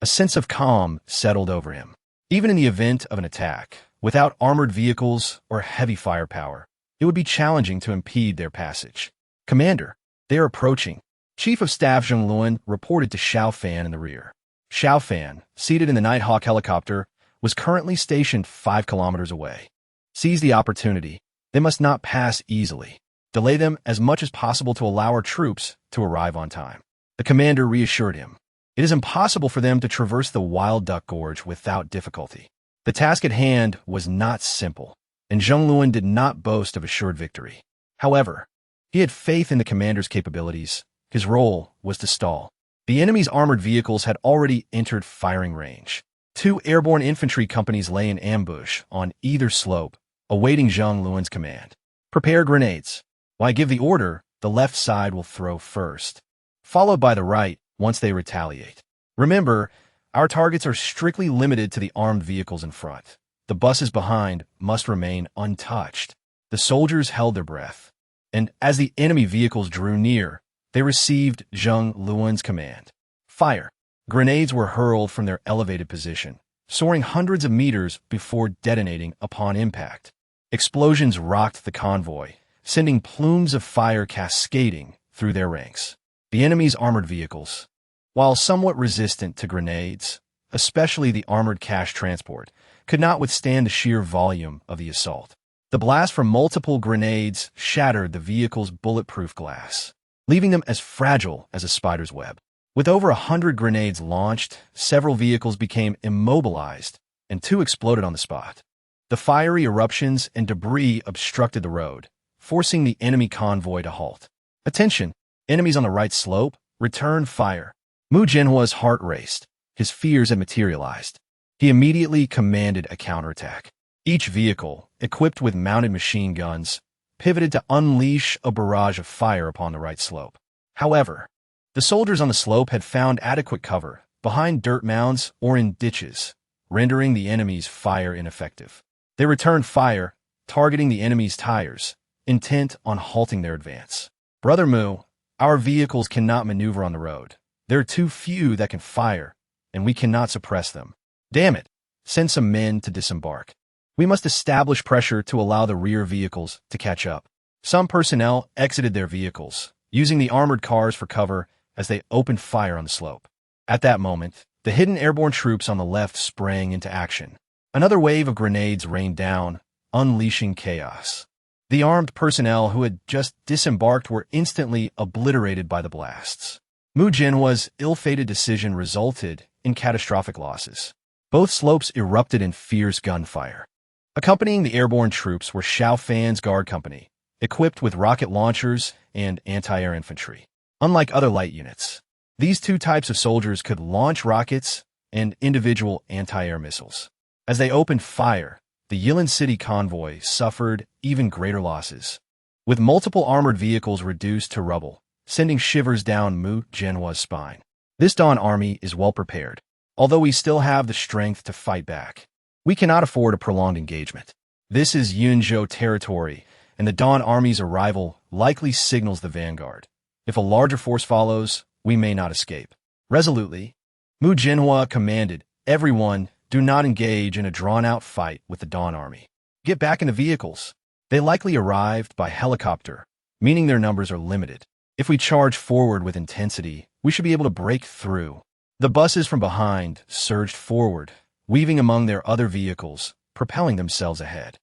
a sense of calm settled over him. Even in the event of an attack, without armored vehicles or heavy firepower, it would be challenging to impede their passage. "Commander, they are approaching." Chief of Staff Zheng Luan reported to Xiao Fan in the rear. Xiao Fan, seated in the Nighthawk helicopter, was currently stationed 5 kilometers away. Seize the opportunity. They must not pass easily. Delay them as much as possible to allow our troops to arrive on time. The commander reassured him. It is impossible for them to traverse the Wild Duck Gorge without difficulty. The task at hand was not simple, and Zheng Luan did not boast of assured victory. However, he had faith in the commander's capabilities. His role was to stall. The enemy's armored vehicles had already entered firing range. 2 airborne infantry companies lay in ambush on either slope, awaiting Zheng Luan's command. "Prepare grenades. When I give the order, the left side will throw first, followed by the right once they retaliate. Remember, our targets are strictly limited to the armed vehicles in front. The buses behind must remain untouched." The soldiers held their breath, and as the enemy vehicles drew near, they received Zheng Luan's command. "Fire." Grenades were hurled from their elevated position, soaring hundreds of meters before detonating upon impact. Explosions rocked the convoy, sending plumes of fire cascading through their ranks. The enemy's armored vehicles, while somewhat resistant to grenades, especially the armored cash transport, could not withstand the sheer volume of the assault. The blast from multiple grenades shattered the vehicle's bulletproof glass, leaving them as fragile as a spider's web. With over 100 grenades launched, several vehicles became immobilized and 2 exploded on the spot. The fiery eruptions and debris obstructed the road, forcing the enemy convoy to halt. Attention! Enemies on the right slope, return fire. Mu Jinhua's heart raced. His fears had materialized. He immediately commanded a counterattack. Each vehicle, equipped with mounted machine guns, pivoted to unleash a barrage of fire upon the right slope. However, the soldiers on the slope had found adequate cover behind dirt mounds or in ditches, rendering the enemy's fire ineffective. They returned fire, targeting the enemy's tires, intent on halting their advance. Brother Mu, our vehicles cannot maneuver on the road. There are too few that can fire, and we cannot suppress them. Damn it! Send some men to disembark. We must establish pressure to allow the rear vehicles to catch up. Some personnel exited their vehicles, using the armored cars for cover as they opened fire on the slope. At that moment, the hidden airborne troops on the left sprang into action. Another wave of grenades rained down, unleashing chaos. The armed personnel who had just disembarked were instantly obliterated by the blasts. Mu Jinhua's ill-fated decision resulted in catastrophic losses. Both slopes erupted in fierce gunfire. Accompanying the airborne troops were Xiao Fan's guard company, equipped with rocket launchers and anti-air infantry. Unlike other light units, these 2 types of soldiers could launch rockets and individual anti-air missiles. As they opened fire, the Yilan City convoy suffered even greater losses, with multiple armored vehicles reduced to rubble, sending shivers down Mu Jinhua's spine. This Dawn army is well prepared, although we still have the strength to fight back. We cannot afford a prolonged engagement. This is Yunzhou territory, and the Dawn army's arrival likely signals the vanguard. If a larger force follows, we may not escape. Resolutely, Mu Jinhua commanded, everyone, do not engage in a drawn-out fight with the Dawn army. Get back in the vehicles. They likely arrived by helicopter, meaning their numbers are limited. If we charge forward with intensity, we should be able to break through. The buses from behind surged forward, weaving among their other vehicles, propelling themselves ahead.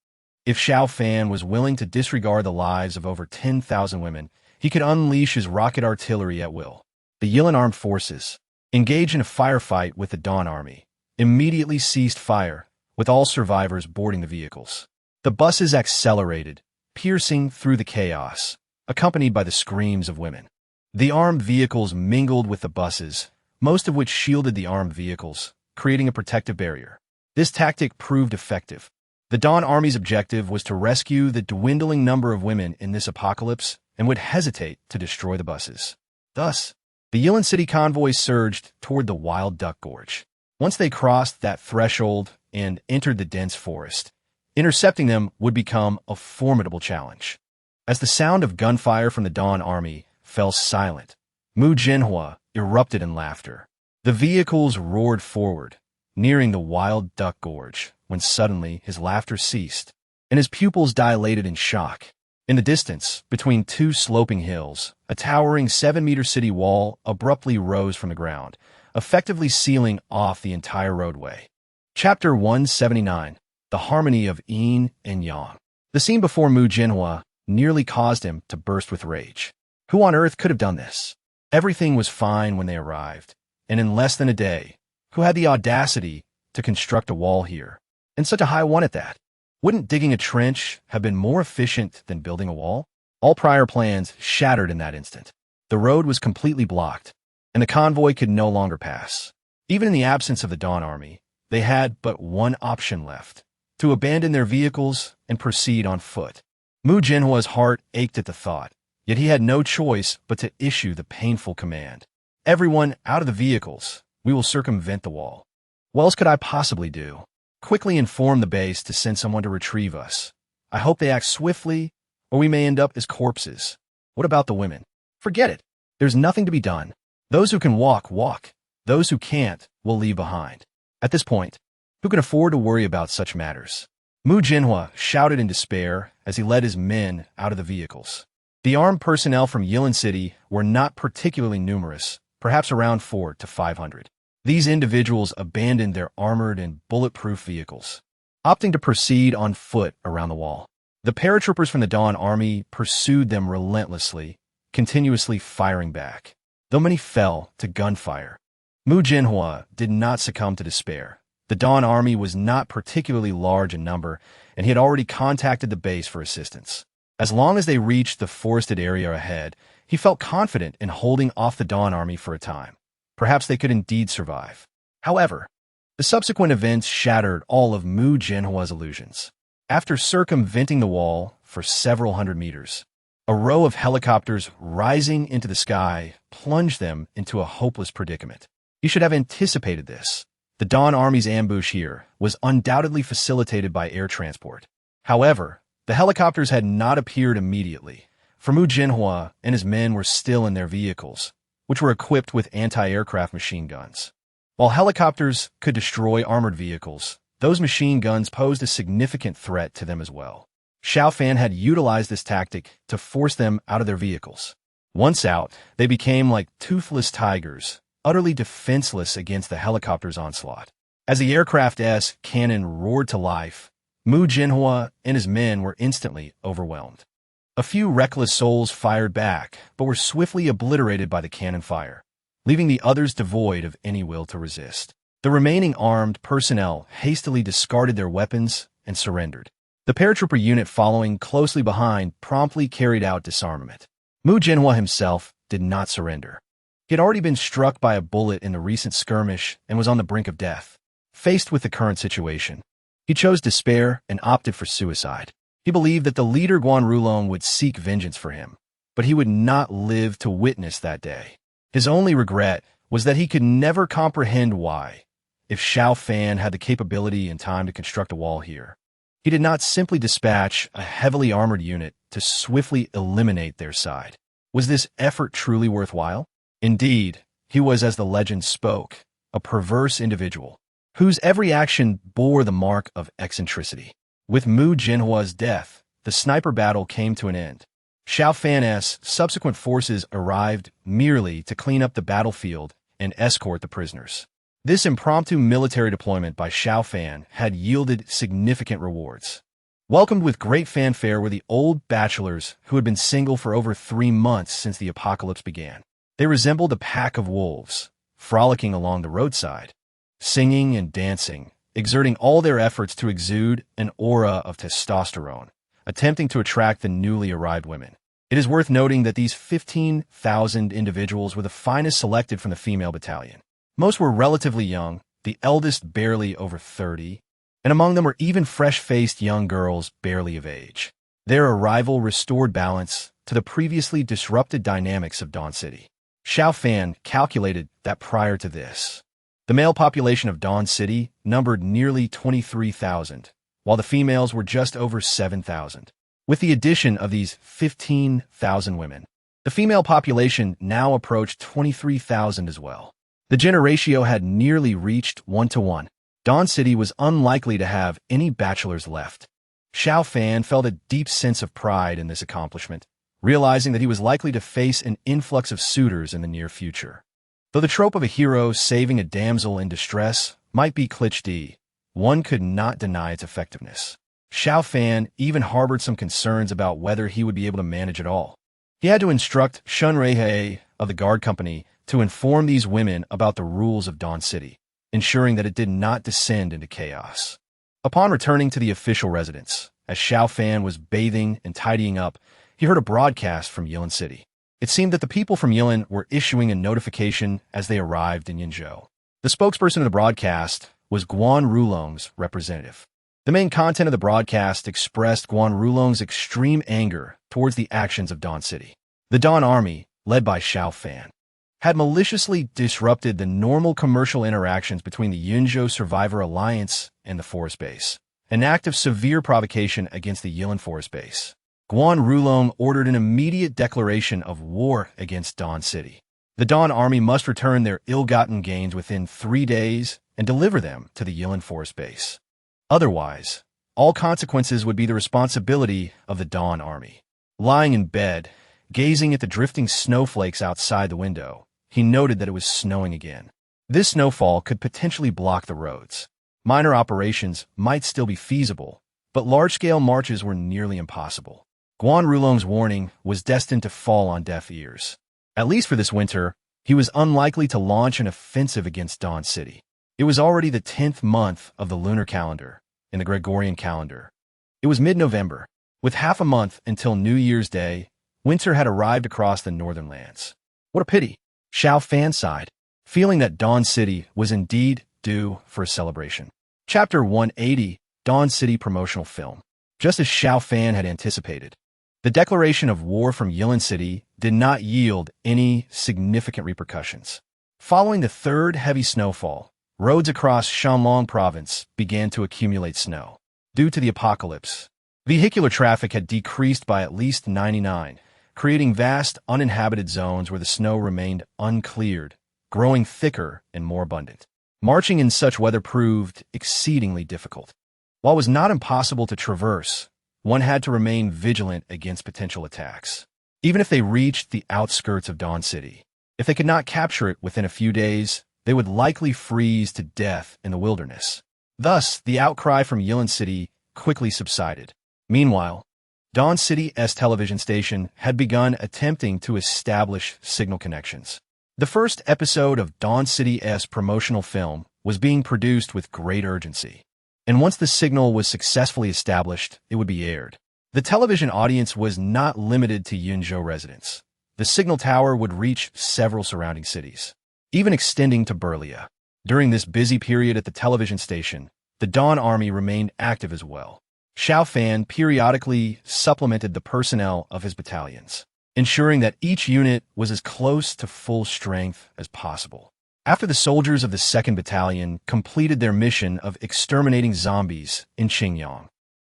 If Xiao Fan was willing to disregard the lives of over 10,000 women, he could unleash his rocket artillery at will. The Yilan armed forces, engaged in a firefight with the Dawn army, immediately ceased fire, with all survivors boarding the vehicles. The buses accelerated, piercing through the chaos, accompanied by the screams of women. The armed vehicles mingled with the buses, most of which shielded the armed vehicles, creating a protective barrier. This tactic proved effective. The Dawn army's objective was to rescue the dwindling number of women in this apocalypse and would hesitate to destroy the buses. Thus, the Yilan City convoy surged toward the Wild Duck Gorge. Once they crossed that threshold and entered the dense forest, intercepting them would become a formidable challenge. As the sound of gunfire from the Dawn army fell silent, Mu Jinhua erupted in laughter. The vehicles roared forward, nearing the Wild Duck Gorge, when suddenly his laughter ceased, and his pupils dilated in shock. In the distance, between 2 sloping hills, a towering 7-meter city wall abruptly rose from the ground, effectively sealing off the entire roadway. Chapter 179, The Harmony of Yin and Yang. The scene before Mu Jinhua nearly caused him to burst with rage. Who on earth could have done this? Everything was fine when they arrived, and in less than a day, who had the audacity to construct a wall here? And such a high one at that. Wouldn't digging a trench have been more efficient than building a wall? All prior plans shattered in that instant. The road was completely blocked, and the convoy could no longer pass. Even in the absence of the Dawn army, they had but one option left: to abandon their vehicles and proceed on foot. Mu Jinhua's heart ached at the thought, yet he had no choice but to issue the painful command. Everyone out of the vehicles. We will circumvent the wall. What else could I possibly do? Quickly inform the base to send someone to retrieve us. I hope they act swiftly, or we may end up as corpses. What about the women? Forget it. There's nothing to be done. Those who can walk, walk. Those who can't, will leave behind. At this point, who can afford to worry about such matters? Mu Jinhua shouted in despair as he led his men out of the vehicles. The armed personnel from Yilan City were not particularly numerous, perhaps around 400 to 500. These individuals abandoned their armored and bulletproof vehicles, opting to proceed on foot around the wall. The paratroopers from the Dawn army pursued them relentlessly, continuously firing back. Though many fell to gunfire, Mu Jinhua did not succumb to despair. The Dawn Army was not particularly large in number, and he had already contacted the base for assistance. As long as they reached the forested area ahead, he felt confident in holding off the Dawn Army for a time. Perhaps they could indeed survive. However, the subsequent events shattered all of Mu Jinhua's illusions. After circumventing the wall for several hundred meters, a row of helicopters rising into the sky plunged them into a hopeless predicament. He should have anticipated this. The Dawn Army's ambush here was undoubtedly facilitated by air transport. However, the helicopters had not appeared immediately, for Mu Jinhua and his men were still in their vehicles, which were equipped with anti-aircraft machine guns. While helicopters could destroy armored vehicles, those machine guns posed a significant threat to them as well. Xiao Fan had utilized this tactic to force them out of their vehicles. Once out, they became like toothless tigers, utterly defenseless against the helicopter's onslaught. As the aircraft's cannon roared to life, Mu Jinhua and his men were instantly overwhelmed. A few reckless souls fired back, but were swiftly obliterated by the cannon fire, leaving the others devoid of any will to resist. The remaining armed personnel hastily discarded their weapons and surrendered. The paratrooper unit following closely behind promptly carried out disarmament. Mu Jinhua himself did not surrender. He had already been struck by a bullet in the recent skirmish and was on the brink of death. Faced with the current situation, he chose despair and opted for suicide. He believed that the leader Guan Rulong would seek vengeance for him, but he would not live to witness that day. His only regret was that he could never comprehend why, if Xiao Fan had the capability and time to construct a wall here, he did not simply dispatch a heavily armored unit to swiftly eliminate their side. Was this effort truly worthwhile? Indeed, he was, as the legend spoke, a perverse individual, whose every action bore the mark of eccentricity. With Mu Jinhua's death, the sniper battle came to an end. Xiao Fan's subsequent forces arrived merely to clean up the battlefield and escort the prisoners. This impromptu military deployment by Xiao Fan had yielded significant rewards. Welcomed with great fanfare were the old bachelors who had been single for over 3 months since the apocalypse began. They resembled a pack of wolves, frolicking along the roadside, singing and dancing, exerting all their efforts to exude an aura of testosterone, attempting to attract the newly arrived women. It is worth noting that these 15,000 individuals were the finest selected from the female battalion. Most were relatively young, the eldest barely over 30, and among them were even fresh-faced young girls barely of age. Their arrival restored balance to the previously disrupted dynamics of Dawn City. Xiao Fan calculated that prior to this, the male population of Dawn City numbered nearly 23,000, while the females were just over 7,000. With the addition of these 15,000 women, the female population now approached 23,000 as well. The gender ratio had nearly reached 1-to-1. Dawn City was unlikely to have any bachelors left. Xiao Fan felt a deep sense of pride in this accomplishment, realizing that he was likely to face an influx of suitors in the near future. Though the trope of a hero saving a damsel in distress might be cliché, one could not deny its effectiveness. Xiao Fan even harbored some concerns about whether he would be able to manage it all. He had to instruct Shun Reihe of the guard company to inform these women about the rules of Dawn City, ensuring that it did not descend into chaos. Upon returning to the official residence, as Xiao Fan was bathing and tidying up, he heard a broadcast from Yilan City. It seemed that the people from Yilan were issuing a notification as they arrived in Yinzhou. The spokesperson of the broadcast was Guan Rulong's representative. The main content of the broadcast expressed Guan Rulong's extreme anger towards the actions of Dawn City. The Dawn Army, led by Xiao Fan, had maliciously disrupted the normal commercial interactions between the Yinzhou Survivor Alliance and the forest base, an act of severe provocation against the Yilan forest base. Guan Rulong ordered an immediate declaration of war against Dawn City. The Dawn Army must return their ill-gotten gains within 3 days and deliver them to the Yilan forest base. Otherwise, all consequences would be the responsibility of the Dawn Army. Lying in bed, gazing at the drifting snowflakes outside the window, he noted that it was snowing again. This snowfall could potentially block the roads. Minor operations might still be feasible, but large-scale marches were nearly impossible. Guan Rulong's warning was destined to fall on deaf ears. At least for this winter, he was unlikely to launch an offensive against Dawn City. It was already the 10th month of the lunar calendar, in the Gregorian calendar. It was mid-November. With half a month until New Year's Day, winter had arrived across the northern lands. What a pity, Xiao Fan sighed, feeling that Dawn City was indeed due for a celebration. Chapter 180, Dawn City Promotional Film. Just as Xiao Fan had anticipated, the declaration of war from Yilan City did not yield any significant repercussions. Following the third heavy snowfall, roads across Shanlong province began to accumulate snow. Due to the apocalypse, vehicular traffic had decreased by at least 99, creating vast uninhabited zones where the snow remained uncleared, growing thicker and more abundant. Marching in such weather proved exceedingly difficult. While it was not impossible to traverse, one had to remain vigilant against potential attacks. Even if they reached the outskirts of Dawn City, if they could not capture it within a few days, they would likely freeze to death in the wilderness. Thus, the outcry from Yilan City quickly subsided. Meanwhile, Dawn City's television station had begun attempting to establish signal connections. The first episode of Dawn City's promotional film was being produced with great urgency, and once the signal was successfully established, it would be aired. The television audience was not limited to Yunzhou residents. The signal tower would reach several surrounding cities, even extending to Berlia. During this busy period at the television station, the Dawn Army remained active as well. Xiao Fan periodically supplemented the personnel of his battalions, ensuring that each unit was as close to full strength as possible. After the soldiers of the 2nd Battalion completed their mission of exterminating zombies in Qingyang,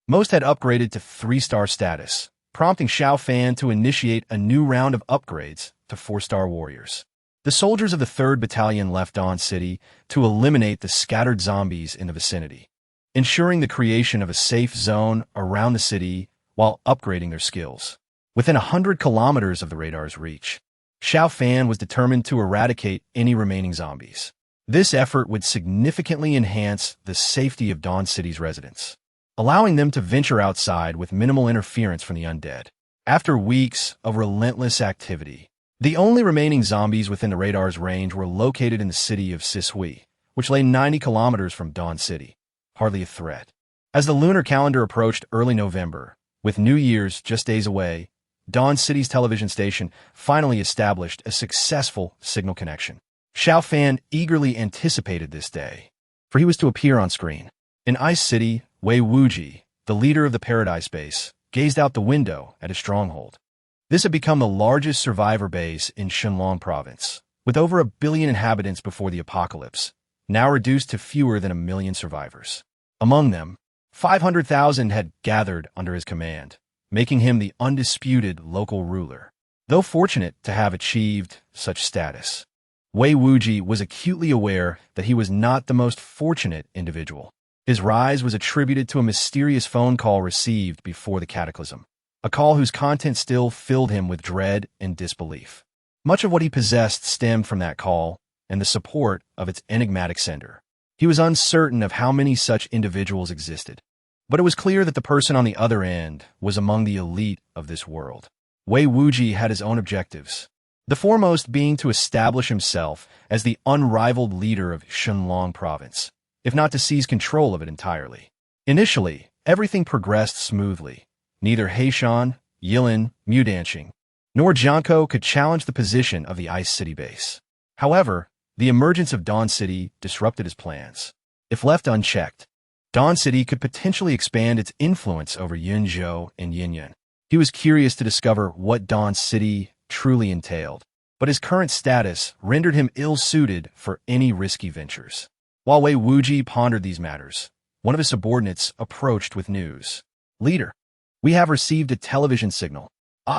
most had upgraded to 3-star status, prompting Xiao Fan to initiate a new round of upgrades to 4-star warriors. The soldiers of the 3rd Battalion left Dawn City to eliminate the scattered zombies in the vicinity, ensuring the creation of a safe zone around the city while upgrading their skills. Within 100 kilometers of the radar's reach, Xiao Fan was determined to eradicate any remaining zombies. This effort would significantly enhance the safety of Dawn City's residents, allowing them to venture outside with minimal interference from the undead. After weeks of relentless activity, the only remaining zombies within the radar's range were located in the city of Sishui, which lay 90 kilometers from Dawn City. Hardly a threat. As the lunar calendar approached early November, with New Year's just days away, Dawn City's television station finally established a successful signal connection. Xiao Fan eagerly anticipated this day, for he was to appear on screen. In Ice City, Wei Wuji, the leader of the Paradise Base, gazed out the window at his stronghold. This had become the largest survivor base in Shenlong province, with over 1 billion inhabitants before the apocalypse, now reduced to fewer than 1 million survivors. Among them, 500,000 had gathered under his command, making him the undisputed local ruler. Though fortunate to have achieved such status, Wei Wuji was acutely aware that he was not the most fortunate individual. His rise was attributed to a mysterious phone call received before the cataclysm, a call whose content still filled him with dread and disbelief. Much of what he possessed stemmed from that call and the support of its enigmatic sender. He was uncertain of how many such individuals existed, but it was clear that the person on the other end was among the elite of this world. Wei Wuji had his own objectives, the foremost being to establish himself as the unrivaled leader of Shenlong province, if not to seize control of it entirely. Initially, everything progressed smoothly. Neither Heishan, Yilan, Mudanqing, nor Jiankou could challenge the position of the Ice City base. However, the emergence of Dawn City disrupted his plans. If left unchecked, Dawn City could potentially expand its influence over Yunzhou and Yinyan. He was curious to discover what Dawn City truly entailed, but his current status rendered him ill-suited for any risky ventures. While Wei Wuji pondered these matters, one of his subordinates approached with news. "Leader, we have received a television signal."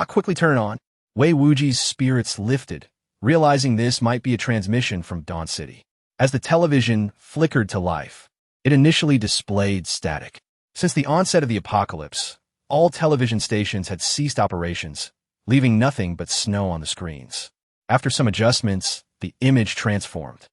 Quickly turn it on." Wei Wuji's spirits lifted, realizing this might be a transmission from Dawn City. As the television flickered to life, it initially displayed static. Since the onset of the apocalypse, all television stations had ceased operations, leaving nothing but snow on the screens. After some adjustments, the image transformed.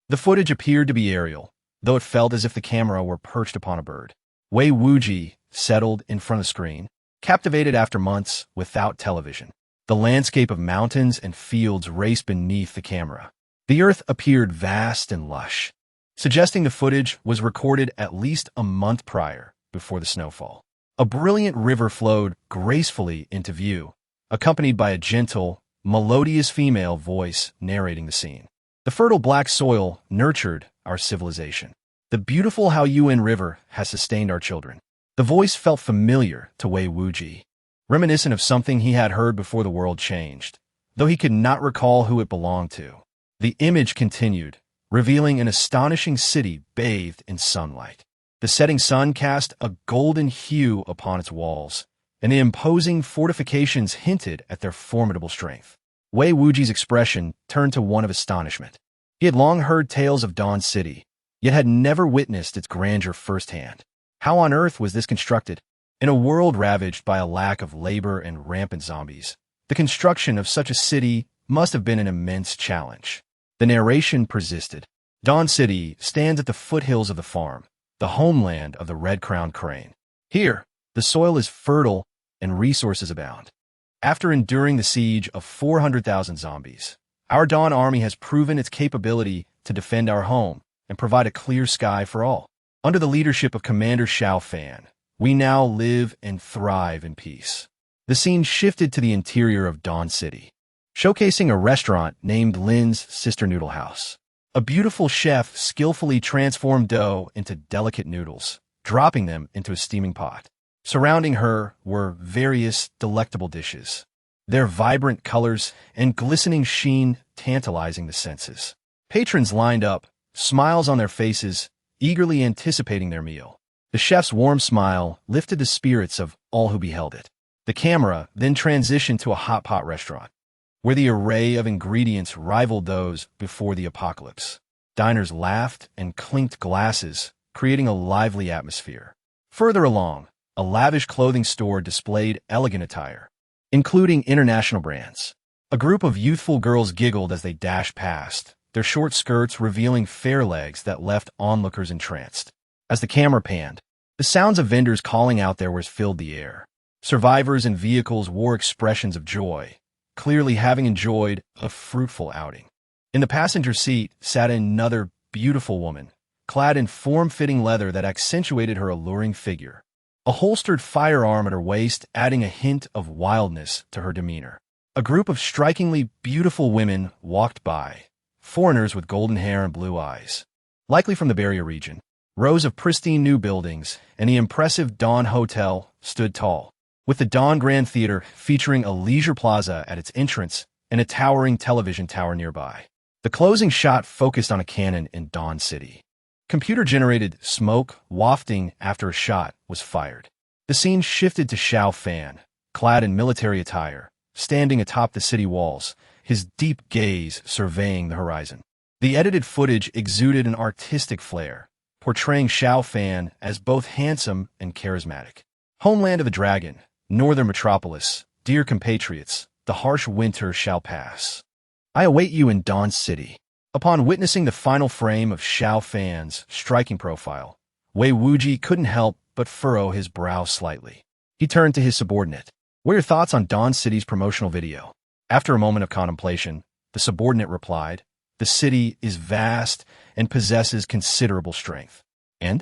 The footage appeared to be aerial, though it felt as if the camera were perched upon a bird. Wei Wuji settled in front of the screen, captivated after months without television. The landscape of mountains and fields raced beneath the camera. The earth appeared vast and lush, suggesting the footage was recorded at least a month prior, before the snowfall. A brilliant river flowed gracefully into view, accompanied by a gentle, melodious female voice narrating the scene. The fertile black soil nurtured our civilization. The beautiful Haoyuan River has sustained our children. The voice felt familiar to Wei Wuji, reminiscent of something he had heard before the world changed, though he could not recall who it belonged to. The image continued, revealing an astonishing city bathed in sunlight. The setting sun cast a golden hue upon its walls, and the imposing fortifications hinted at their formidable strength. Wei Wuji's expression turned to one of astonishment. He had long heard tales of Dawn City, yet had never witnessed its grandeur firsthand. How on earth was this constructed? In a world ravaged by a lack of labor and rampant zombies, the construction of such a city must have been an immense challenge. The narration persisted. Dawn City stands at the foothills of the farm, the homeland of the red-crowned crane. Here, the soil is fertile and resources abound. After enduring the siege of 400,000 zombies, our Dawn Army has proven its capability to defend our home and provide a clear sky for all. Under the leadership of Commander Xiao Fan, we now live and thrive in peace. The scene shifted to the interior of Dawn City, showcasing a restaurant named Lin's Sister Noodle House. A beautiful chef skillfully transformed dough into delicate noodles, dropping them into a steaming pot. Surrounding her were various delectable dishes, their vibrant colors and glistening sheen tantalizing the senses. Patrons lined up, smiles on their faces, eagerly anticipating their meal. The chef's warm smile lifted the spirits of all who beheld it. The camera then transitioned to a hot pot restaurant, where the array of ingredients rivaled those before the apocalypse. Diners laughed and clinked glasses, creating a lively atmosphere. Further along, a lavish clothing store displayed elegant attire, including international brands. A group of youthful girls giggled as they dashed past, their short skirts revealing fair legs that left onlookers entranced. As the camera panned, the sounds of vendors calling out their wares filled the air. Survivors and vehicles wore expressions of joy, clearly having enjoyed a fruitful outing. In the passenger seat sat another beautiful woman, clad in form-fitting leather that accentuated her alluring figure, a holstered firearm at her waist adding a hint of wildness to her demeanor. A group of strikingly beautiful women walked by, foreigners with golden hair and blue eyes, likely from the Barrier region. Rows of pristine new buildings and the impressive Dawn Hotel stood tall, with the Dawn Grand Theater featuring a leisure plaza at its entrance and a towering television tower nearby. The closing shot focused on a cannon in Dawn City. Computer-generated smoke wafting after a shot was fired. The scene shifted to Xiao Fan, clad in military attire, standing atop the city walls, his deep gaze surveying the horizon. The edited footage exuded an artistic flair, portraying Xiao Fan as both handsome and charismatic. Homeland of the Dragon, Northern Metropolis, dear compatriots, the harsh winter shall pass. I await you in Dawn City. Upon witnessing the final frame of Xiao Fan's striking profile, Wei Wuji couldn't help but furrow his brow slightly. He turned to his subordinate. What are your thoughts on Dawn City's promotional video? After a moment of contemplation, the subordinate replied, the city is vast and possesses considerable strength. And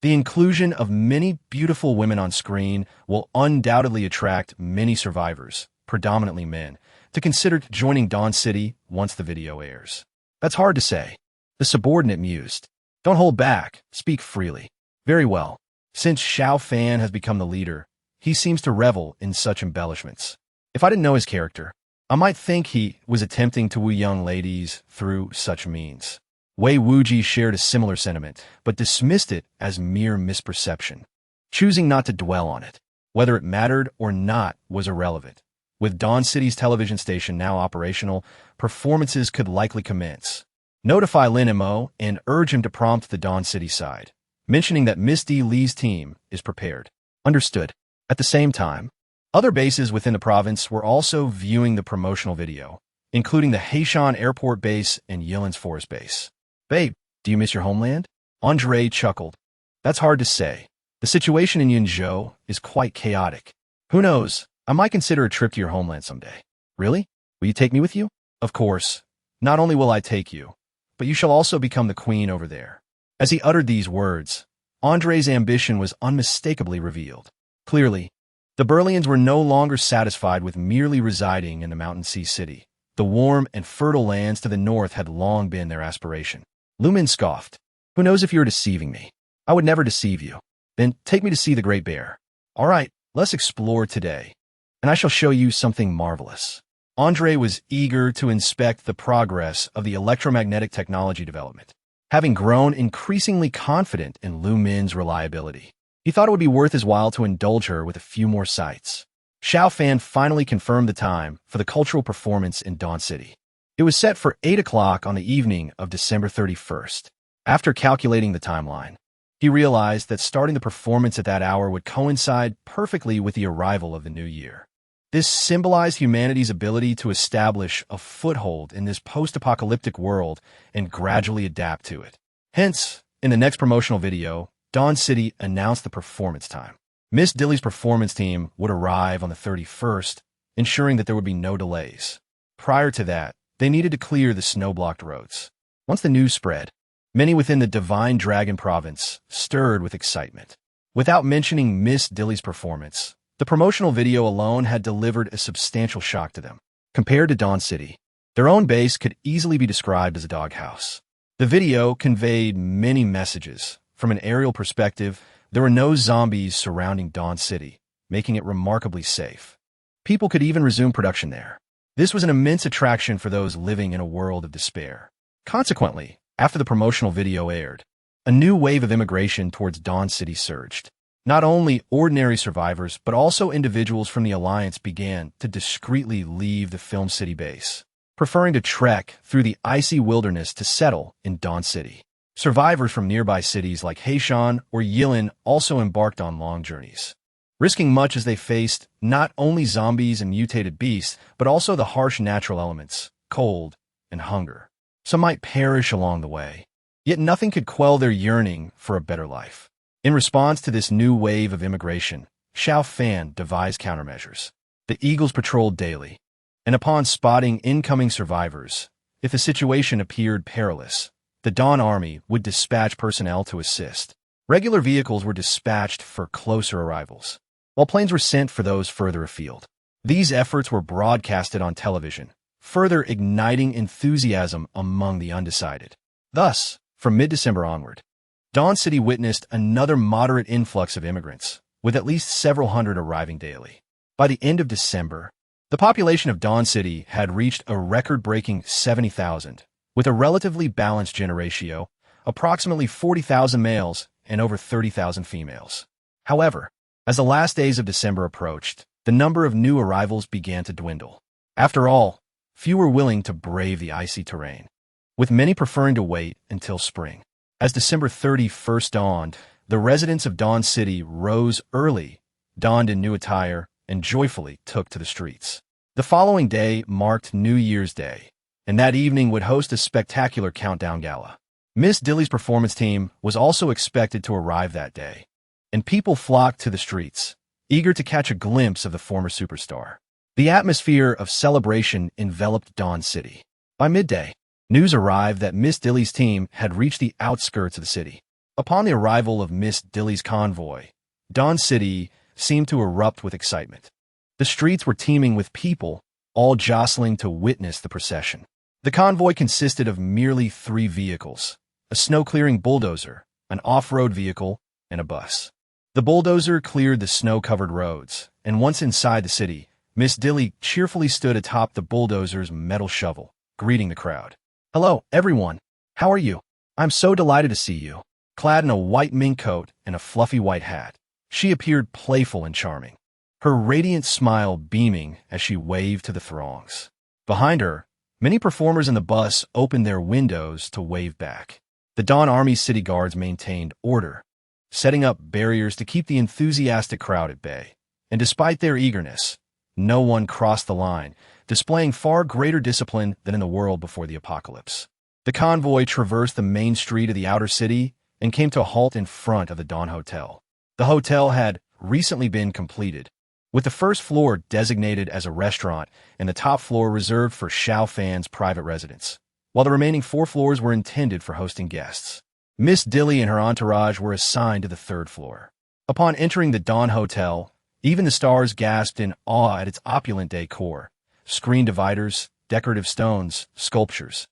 the inclusion of many beautiful women on screen will undoubtedly attract many survivors, predominantly men, to consider joining Dawn City once the video airs. That's hard to say. The subordinate mused. Don't hold back. Speak freely. Very well. Since Xiao Fan has become the leader, he seems to revel in such embellishments. If I didn't know his character, I might think he was attempting to woo young ladies through such means. Wei Wuji shared a similar sentiment, but dismissed it as mere misperception, choosing not to dwell on it. Whether it mattered or not was irrelevant. With Dawn City's television station now operational, performances could likely commence. Notify Lin Mo and urge him to prompt the Dawn City side, mentioning that Miss D. Lee's team is prepared. Understood. At the same time, other bases within the province were also viewing the promotional video, including the Heishan Airport Base and Yilin's Forest Base. Babe, do you miss your homeland? Andre chuckled. That's hard to say. The situation in Yunzhou is quite chaotic. Who knows? I might consider a trip to your homeland someday. Really? Will you take me with you? Of course. Not only will I take you, but you shall also become the queen over there. As he uttered these words, Andre's ambition was unmistakably revealed. Clearly, the Berlians were no longer satisfied with merely residing in the mountain sea city. The warm and fertile lands to the north had long been their aspiration. Lumin scoffed. Who knows if you're deceiving me? I would never deceive you. Then take me to see the Great Bear. All right, let's explore today, and I shall show you something marvelous. Andre was eager to inspect the progress of the electromagnetic technology development. Having grown increasingly confident in Lu Min's reliability, he thought it would be worth his while to indulge her with a few more sights. Xiao Fan finally confirmed the time for the cultural performance in Dawn City. It was set for 8 o'clock on the evening of December 31st. After calculating the timeline, he realized that starting the performance at that hour would coincide perfectly with the arrival of the new year. This symbolized humanity's ability to establish a foothold in this post-apocalyptic world and gradually adapt to it. Hence, in the next promotional video, Dawn City announced the performance time. Miss Dilly's performance team would arrive on the 31st, ensuring that there would be no delays. Prior to that, they needed to clear the snow-blocked roads. Once the news spread, many within the Divine Dragon province stirred with excitement. Without mentioning Miss Dilly's performance, the promotional video alone had delivered a substantial shock to them. Compared to Dawn City, their own base could easily be described as a doghouse. The video conveyed many messages. From an aerial perspective, there were no zombies surrounding Dawn City, making it remarkably safe. People could even resume production there. This was an immense attraction for those living in a world of despair. Consequently, after the promotional video aired, a new wave of immigration towards Dawn City surged. Not only ordinary survivors, but also individuals from the Alliance began to discreetly leave the Film City base, preferring to trek through the icy wilderness to settle in Dawn City. Survivors from nearby cities like Heishan or Yilin also embarked on long journeys, risking much as they faced not only zombies and mutated beasts, but also the harsh natural elements, cold and hunger. Some might perish along the way, yet nothing could quell their yearning for a better life. In response to this new wave of immigration, Xiao Fan devised countermeasures. The Eagles patrolled daily, and upon spotting incoming survivors, if the situation appeared perilous, the Dawn Army would dispatch personnel to assist. Regular vehicles were dispatched for closer arrivals, while planes were sent for those further afield. These efforts were broadcasted on television, further igniting enthusiasm among the undecided. Thus, from mid-December onward, Dawn City witnessed another moderate influx of immigrants, with at least several hundred arriving daily. By the end of December, the population of Dawn City had reached a record-breaking 70,000, with a relatively balanced gender ratio, approximately 40,000 males and over 30,000 females. However, as the last days of December approached, the number of new arrivals began to dwindle. After all, few were willing to brave the icy terrain, with many preferring to wait until spring. As December 31st dawned, the residents of Dawn City rose early, donned in new attire, and joyfully took to the streets. The following day marked New Year's Day, and that evening would host a spectacular countdown gala. Miss Dilly's performance team was also expected to arrive that day, and people flocked to the streets, eager to catch a glimpse of the former superstar. The atmosphere of celebration enveloped Dawn City. By midday, news arrived that Miss Dilly's team had reached the outskirts of the city. Upon the arrival of Miss Dilly's convoy, Dawn City seemed to erupt with excitement. The streets were teeming with people, all jostling to witness the procession. The convoy consisted of merely 3 vehicles: a snow-clearing bulldozer, an off-road vehicle, and a bus. The bulldozer cleared the snow-covered roads, and once inside the city, Miss Dilly cheerfully stood atop the bulldozer's metal shovel, greeting the crowd. "Hello, everyone. How are you? I'm so delighted to see you." Clad in a white mink coat and a fluffy white hat, she appeared playful and charming, her radiant smile beaming as she waved to the throngs. Behind her, many performers in the bus opened their windows to wave back. The Dawn Army city guards maintained order, setting up barriers to keep the enthusiastic crowd at bay. And despite their eagerness, no one crossed the line, displaying far greater discipline than in the world before the apocalypse. The convoy traversed the main street of the outer city and came to a halt in front of the Dawn Hotel. The hotel had recently been completed, with the first floor designated as a restaurant and the top floor reserved for Xiao Fan's private residence, while the remaining 4 floors were intended for hosting guests. Miss Dilly and her entourage were assigned to the third floor. Upon entering the Dawn Hotel, even the stars gasped in awe at its opulent decor: screen dividers, decorative stones, sculptures,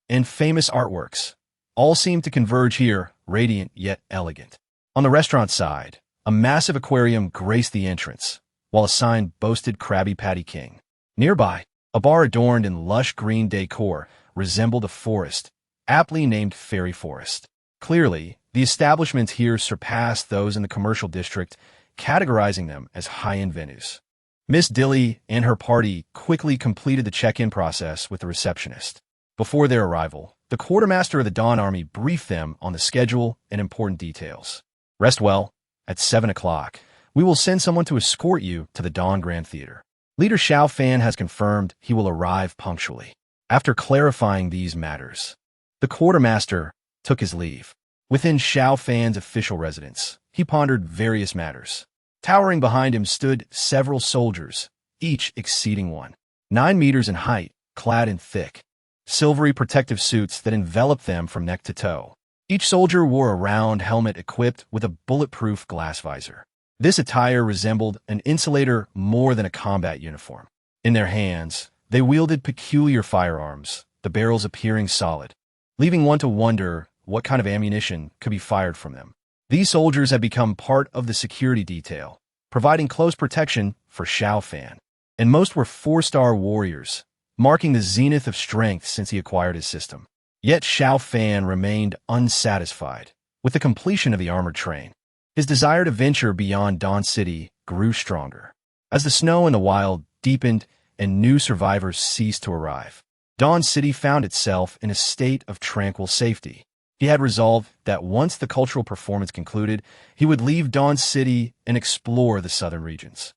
and famous artworks. All seemed to converge here, radiant yet elegant. On the restaurant side, a massive aquarium graced the entrance, while a sign boasted Krabby Patty King. Nearby, a bar adorned in lush green decor resembled a forest, aptly named Fairy Forest. Clearly, the establishments here surpassed those in the commercial district, categorizing them as high-end venues. Miss Dilly and her party quickly completed the check-in process with the receptionist. Before their arrival, the quartermaster of the Dawn Army briefed them on the schedule and important details. Rest well. At 7 o'clock, we will send someone to escort you to the Dawn Grand Theater. Leader Xiao Fan has confirmed he will arrive punctually. After clarifying these matters, the quartermaster took his leave. Within Xiao Fan's official residence, he pondered various matters. Towering behind him stood several soldiers, each exceeding 1.9 meters in height, clad in thick, silvery protective suits that enveloped them from neck to toe. Each soldier wore a round helmet equipped with a bulletproof glass visor. This attire resembled an insulator more than a combat uniform. In their hands, they wielded peculiar firearms, the barrels appearing solid, leaving one to wonder what kind of ammunition could be fired from them. These soldiers had become part of the security detail, providing close protection for Xiao Fan. And most were 4-star warriors, marking the zenith of strength since he acquired his system. Yet Xiao Fan remained unsatisfied with the completion of the armored train. His desire to venture beyond Dawn City grew stronger. As the snow in the wild deepened and new survivors ceased to arrive, Dawn City found itself in a state of tranquil safety. He had resolved that once the cultural performance concluded, he would leave Dawn City and explore the southern regions.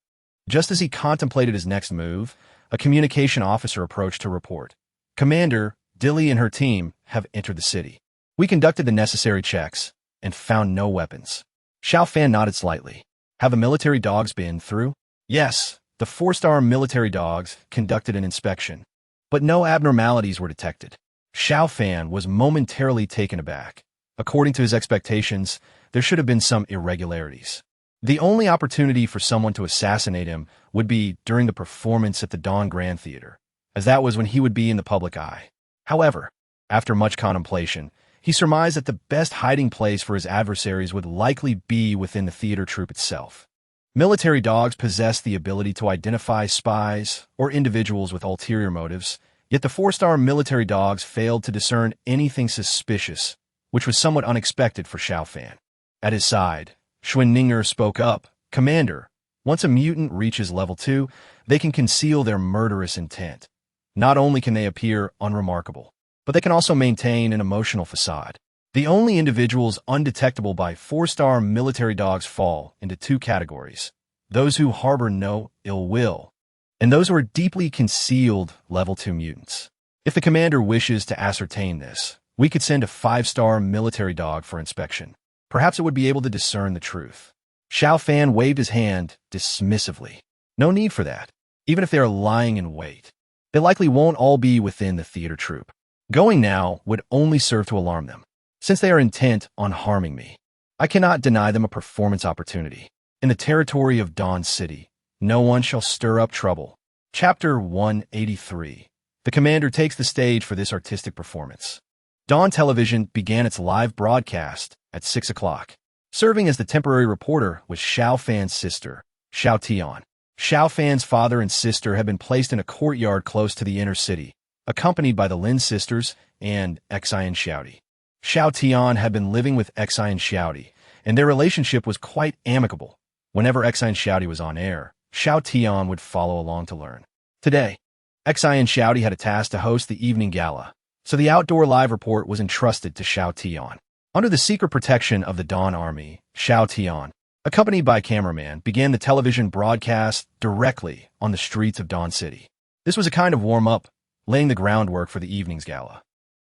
Just as he contemplated his next move, a communication officer approached to report. "Commander, Dilly and her team have entered the city. We conducted the necessary checks and found no weapons." Xiao Fan nodded slightly. "Have the military dogs been through?" "Yes, the 4-star military dogs conducted an inspection, but no abnormalities were detected." Xiao Fan was momentarily taken aback. According to his expectations, there should have been some irregularities. The only opportunity for someone to assassinate him would be during the performance at the Dawn Grand Theater, as that was when he would be in the public eye. However, after much contemplation, he surmised that the best hiding place for his adversaries would likely be within the theater troupe itself. Military dogs possess the ability to identify spies or individuals with ulterior motives, yet the 4-star military dogs failed to discern anything suspicious, which was somewhat unexpected for Xiao Fan. At his side, Schwenninger spoke up. "Commander, once a mutant reaches level 2, they can conceal their murderous intent. Not only can they appear unremarkable, but they can also maintain an emotional facade. The only individuals undetectable by 4-star military dogs fall into 2 categories: those who harbor no ill will, and those who are deeply concealed level 2 mutants. If the commander wishes to ascertain this, we could send a 5-star military dog for inspection. Perhaps it would be able to discern the truth." Xiao Fan waved his hand dismissively. "No need for that. Even if they are lying in wait, they likely won't all be within the theater troupe. Going now would only serve to alarm them, since they are intent on harming me. I cannot deny them a performance opportunity. In the territory of Dawn City, no one shall stir up trouble." Chapter 183. The commander takes the stage for this artistic performance. Dawn Television began its live broadcast at 6 o'clock. Serving as the temporary reporter was Xiao Fan's sister, Xiao Tian. Xiao Fan's father and sister had been placed in a courtyard close to the inner city, accompanied by the Lin sisters and Xi and Xiaoti. Xiao Tian had been living with Xi and Xiaoti, and their relationship was quite amicable. Whenever Xi and Xiaoti was on air, Xiao Tian would follow along to learn. Today, Xi and Xiaoti had a task to host the evening gala, so the outdoor live report was entrusted to Xiao Tian. Under the secret protection of the Dawn Army, Xiao Tian, accompanied by a cameraman, began the television broadcast directly on the streets of Dawn City. This was a kind of warm-up, laying the groundwork for the evening's gala.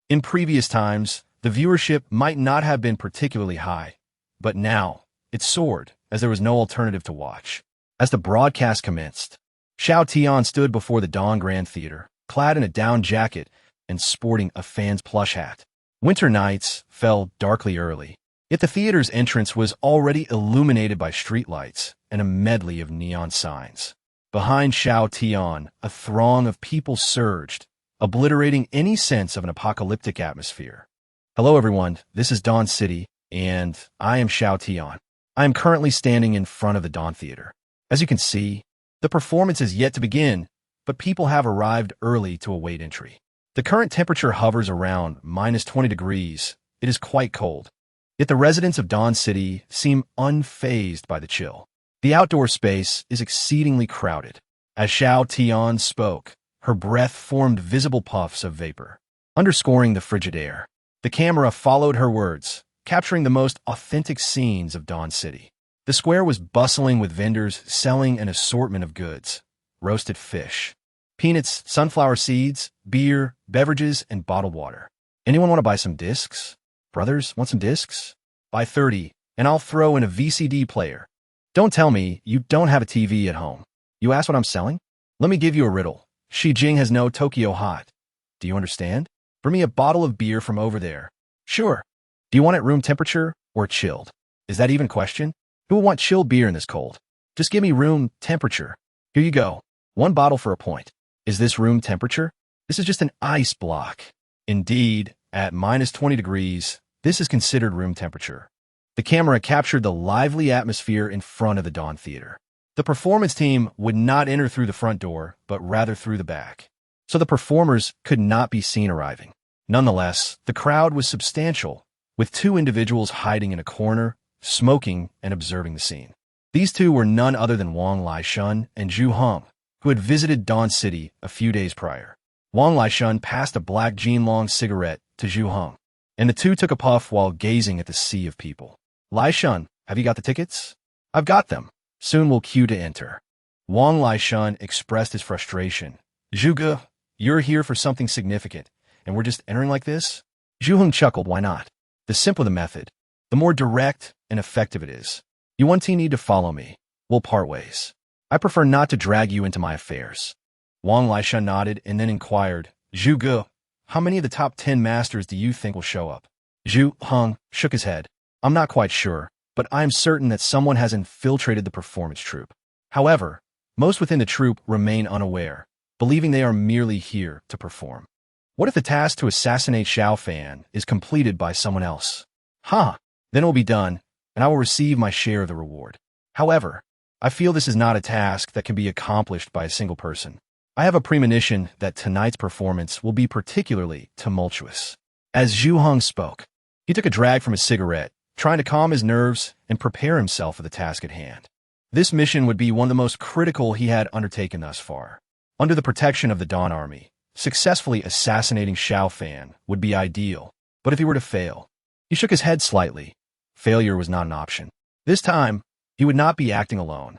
In previous times, the viewership might not have been particularly high, but now it soared as there was no alternative to watch. As the broadcast commenced, Xiao Tian stood before the Dawn Grand Theater, clad in a down jacket and sporting a fan's plush hat. Winter nights fell darkly early, yet the theater's entrance was already illuminated by streetlights and a medley of neon signs. Behind Xiao Tian, a throng of people surged, obliterating any sense of an apocalyptic atmosphere. Hello everyone, this is Dawn City, and I am Xiao Tian. I am currently standing in front of the Dawn Theater. As you can see, the performance is yet to begin, but people have arrived early to await entry. The current temperature hovers around -20 degrees. It is quite cold. Yet the residents of Dawn City seem unfazed by the chill. The outdoor space is exceedingly crowded. As Xiao Tian spoke, her breath formed visible puffs of vapor, underscoring the frigid air. The camera followed her words, capturing the most authentic scenes of Dawn City. The square was bustling with vendors selling an assortment of goods: roasted fish, peanuts, sunflower seeds, beer, beverages, and bottled water. Anyone want to buy some discs? Brothers, want some discs? Buy 30, and I'll throw in a VCD player. Don't tell me you don't have a TV at home. You ask what I'm selling? Let me give you a riddle. Xijing has no Tokyo hot. Do you understand? Bring me a bottle of beer from over there. Sure. Do you want it room temperature or chilled? Is that even a question? Who will want chilled beer in this cold? Just give me room temperature. Here you go. 1 bottle for a point. Is this room temperature? This is just an ice block. Indeed, at -20 degrees, this is considered room temperature. The camera captured the lively atmosphere in front of the Dawn Theater. The performance team would not enter through the front door, but rather through the back, so the performers could not be seen arriving. Nonetheless, the crowd was substantial, with 2 individuals hiding in a corner, smoking and observing the scene. These 2 were none other than Wang Laishun and Zhu Heng, who had visited Dawn City a few days prior. Wang Laishun passed a black Jinlong cigarette to Zhu Heng, and the 2 took a puff while gazing at the sea of people. Laishun, have you got the tickets? I've got them. Soon we'll queue to enter. Wang Laishun expressed his frustration. Zhuge, you're here for something significant, and we're just entering like this? Zhu Heng chuckled, why not? The simpler the method, the more direct and effective it is. You won't need to follow me. We'll part ways. I prefer not to drag you into my affairs. Wang Laishun nodded and then inquired, Zhuge, how many of the top 10 masters do you think will show up? Zhu Heng shook his head. I'm not quite sure, but I'm certain that someone has infiltrated the performance troupe. However, most within the troupe remain unaware, believing they are merely here to perform. What if the task to assassinate Xiao Fan is completed by someone else? Then it will be done, and I will receive my share of the reward. However, I feel this is not a task that can be accomplished by a single person. I have a premonition that tonight's performance will be particularly tumultuous. As Zhu Heng spoke, he took a drag from his cigarette, trying to calm his nerves and prepare himself for the task at hand. This mission would be one of the most critical he had undertaken thus far. Under the protection of the Dawn Army, successfully assassinating Xiao Fan would be ideal, but if he were to fail, he shook his head slightly. Failure was not an option. This time, he would not be acting alone.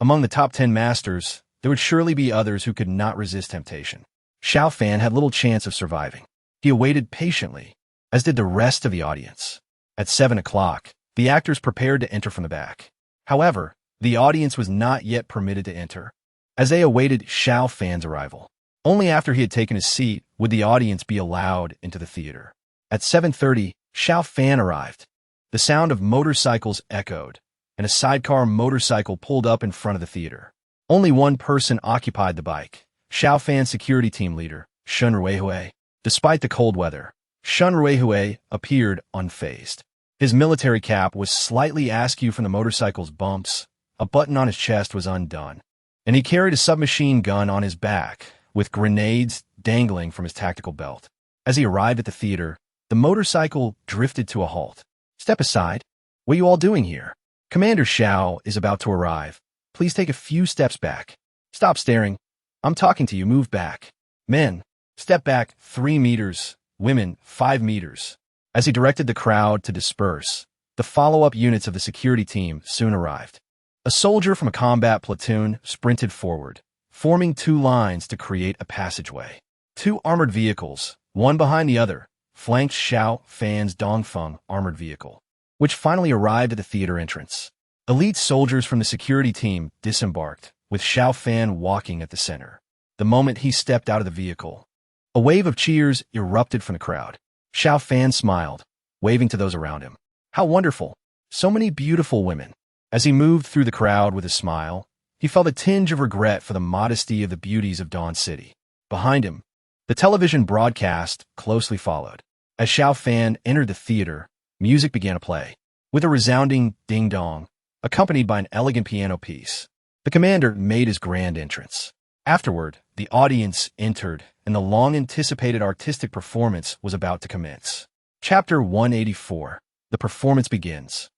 Among the top 10 masters, there would surely be others who could not resist temptation. Xiao Fan had little chance of surviving. He awaited patiently, as did the rest of the audience. At 7 o'clock, the actors prepared to enter from the back. However, the audience was not yet permitted to enter, as they awaited Xiao Fan's arrival. Only after he had taken his seat would the audience be allowed into the theater. At 7:30, Xiao Fan arrived. The sound of motorcycles echoed, and a sidecar motorcycle pulled up in front of the theater. Only one person occupied the bike, Xiao Fan's security team leader, Shun Ruihui. Despite the cold weather, Shun Ruihui appeared unfazed. His military cap was slightly askew from the motorcycle's bumps, a button on his chest was undone, and he carried a submachine gun on his back, with grenades dangling from his tactical belt. As he arrived at the theater, the motorcycle drifted to a halt. Step aside. What are you all doing here? Commander Xiao is about to arrive. Please take a few steps back. Stop staring. I'm talking to you. Move back. Men, step back 3 meters. Women, 5 meters. As he directed the crowd to disperse, the follow-up units of the security team soon arrived. A soldier from a combat platoon sprinted forward, forming 2 lines to create a passageway. 2 armored vehicles, one behind the other, flanked Xiao Fan's Dongfeng armored vehicle, which finally arrived at the theater entrance. Elite soldiers from the security team disembarked, with Xiao Fan walking at the center. The moment he stepped out of the vehicle, a wave of cheers erupted from the crowd. Xiao Fan smiled, waving to those around him. How wonderful! So many beautiful women. As he moved through the crowd with a smile, he felt a tinge of regret for the modesty of the beauties of Dawn City. Behind him, the television broadcast closely followed. As Xiao Fan entered the theater, music began to play, with a resounding ding-dong, accompanied by an elegant piano piece. The commander made his grand entrance. Afterward, the audience entered, and the long-anticipated artistic performance was about to commence. Chapter 184. The performance begins.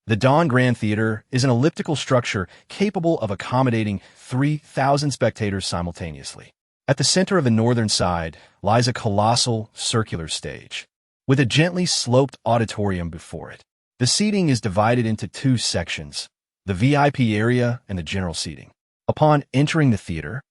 The Dawn Grand Theater is an elliptical structure capable of accommodating 3,000 spectators simultaneously. At the center of the northern side lies a colossal circular stage, with a gently sloped auditorium before it. The seating is divided into two sections, the VIP area and the general seating. Upon entering the theater,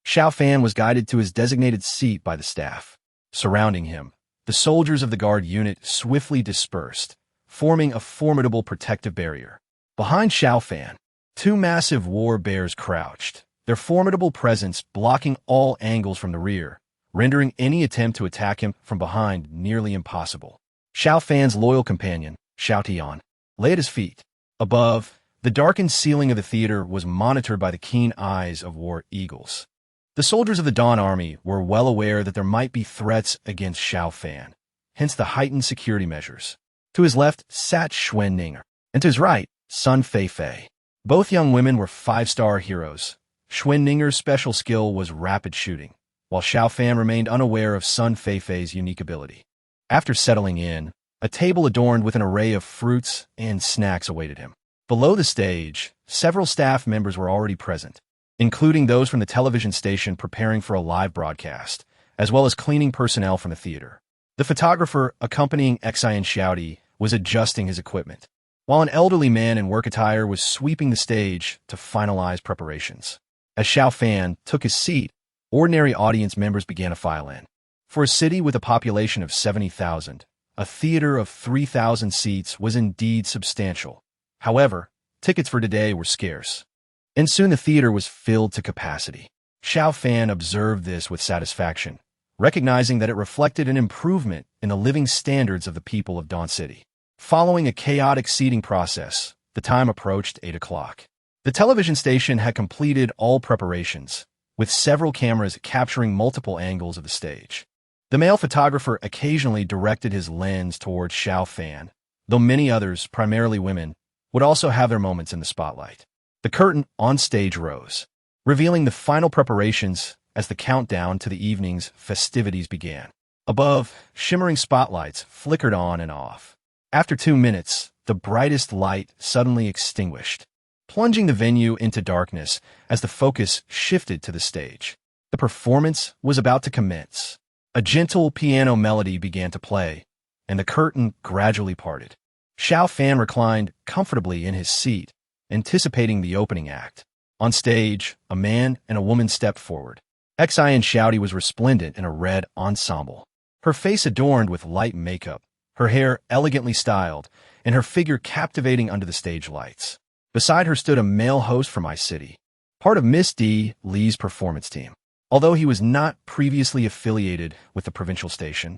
Xiao Fan was guided to his designated seat by the staff. Surrounding him, the soldiers of the guard unit swiftly dispersed, forming a formidable protective barrier. Behind Xiao Fan, two massive war bears crouched, their formidable presence blocking all angles from the rear, rendering any attempt to attack him from behind nearly impossible. Xiao Fan's loyal companion, Xiao Tian, lay at his feet. Above, the darkened ceiling of the theater was monitored by the keen eyes of war eagles. The soldiers of the Dawn Army were well aware that there might be threats against Xiao Fan, hence the heightened security measures. To his left sat Xuan Ninger, and to his right, Sun Feifei. Both young women were five-star heroes. Xuan Ninger's special skill was rapid shooting, while Xiao Fan remained unaware of Sun Feifei's unique ability. After settling in, a table adorned with an array of fruits and snacks awaited him. Below the stage, several staff members were already present, including those from the television station preparing for a live broadcast, as well as cleaning personnel from the theater. The photographer accompanying Xiao Xiaodi was adjusting his equipment, while an elderly man in work attire was sweeping the stage to finalize preparations. As Xiao Fan took his seat, ordinary audience members began to file in. For a city with a population of 70,000, a theater of 3,000 seats was indeed substantial. However, tickets for today were scarce, and soon the theater was filled to capacity. Xiao Fan observed this with satisfaction, recognizing that it reflected an improvement in the living standards of the people of Dawn City. Following a chaotic seating process, the time approached 8 o'clock. The television station had completed all preparations, with several cameras capturing multiple angles of the stage. The male photographer occasionally directed his lens towards Xiao Fan, though many others, primarily women, would also have their moments in the spotlight. The curtain on stage rose, revealing the final preparations as the countdown to the evening's festivities began. Above, shimmering spotlights flickered on and off. After 2 minutes, the brightest light suddenly extinguished, plunging the venue into darkness as the focus shifted to the stage. The performance was about to commence. A gentle piano melody began to play, and the curtain gradually parted. Xiao Fan reclined comfortably in his seat, anticipating the opening act. On stage, a man and a woman stepped forward. Xiao Xiaodi was resplendent in a red ensemble, her face adorned with light makeup, her hair elegantly styled, and her figure captivating under the stage lights. Beside her stood a male host from iCity, part of Miss D. Lee's performance team. Although he was not previously affiliated with the provincial station,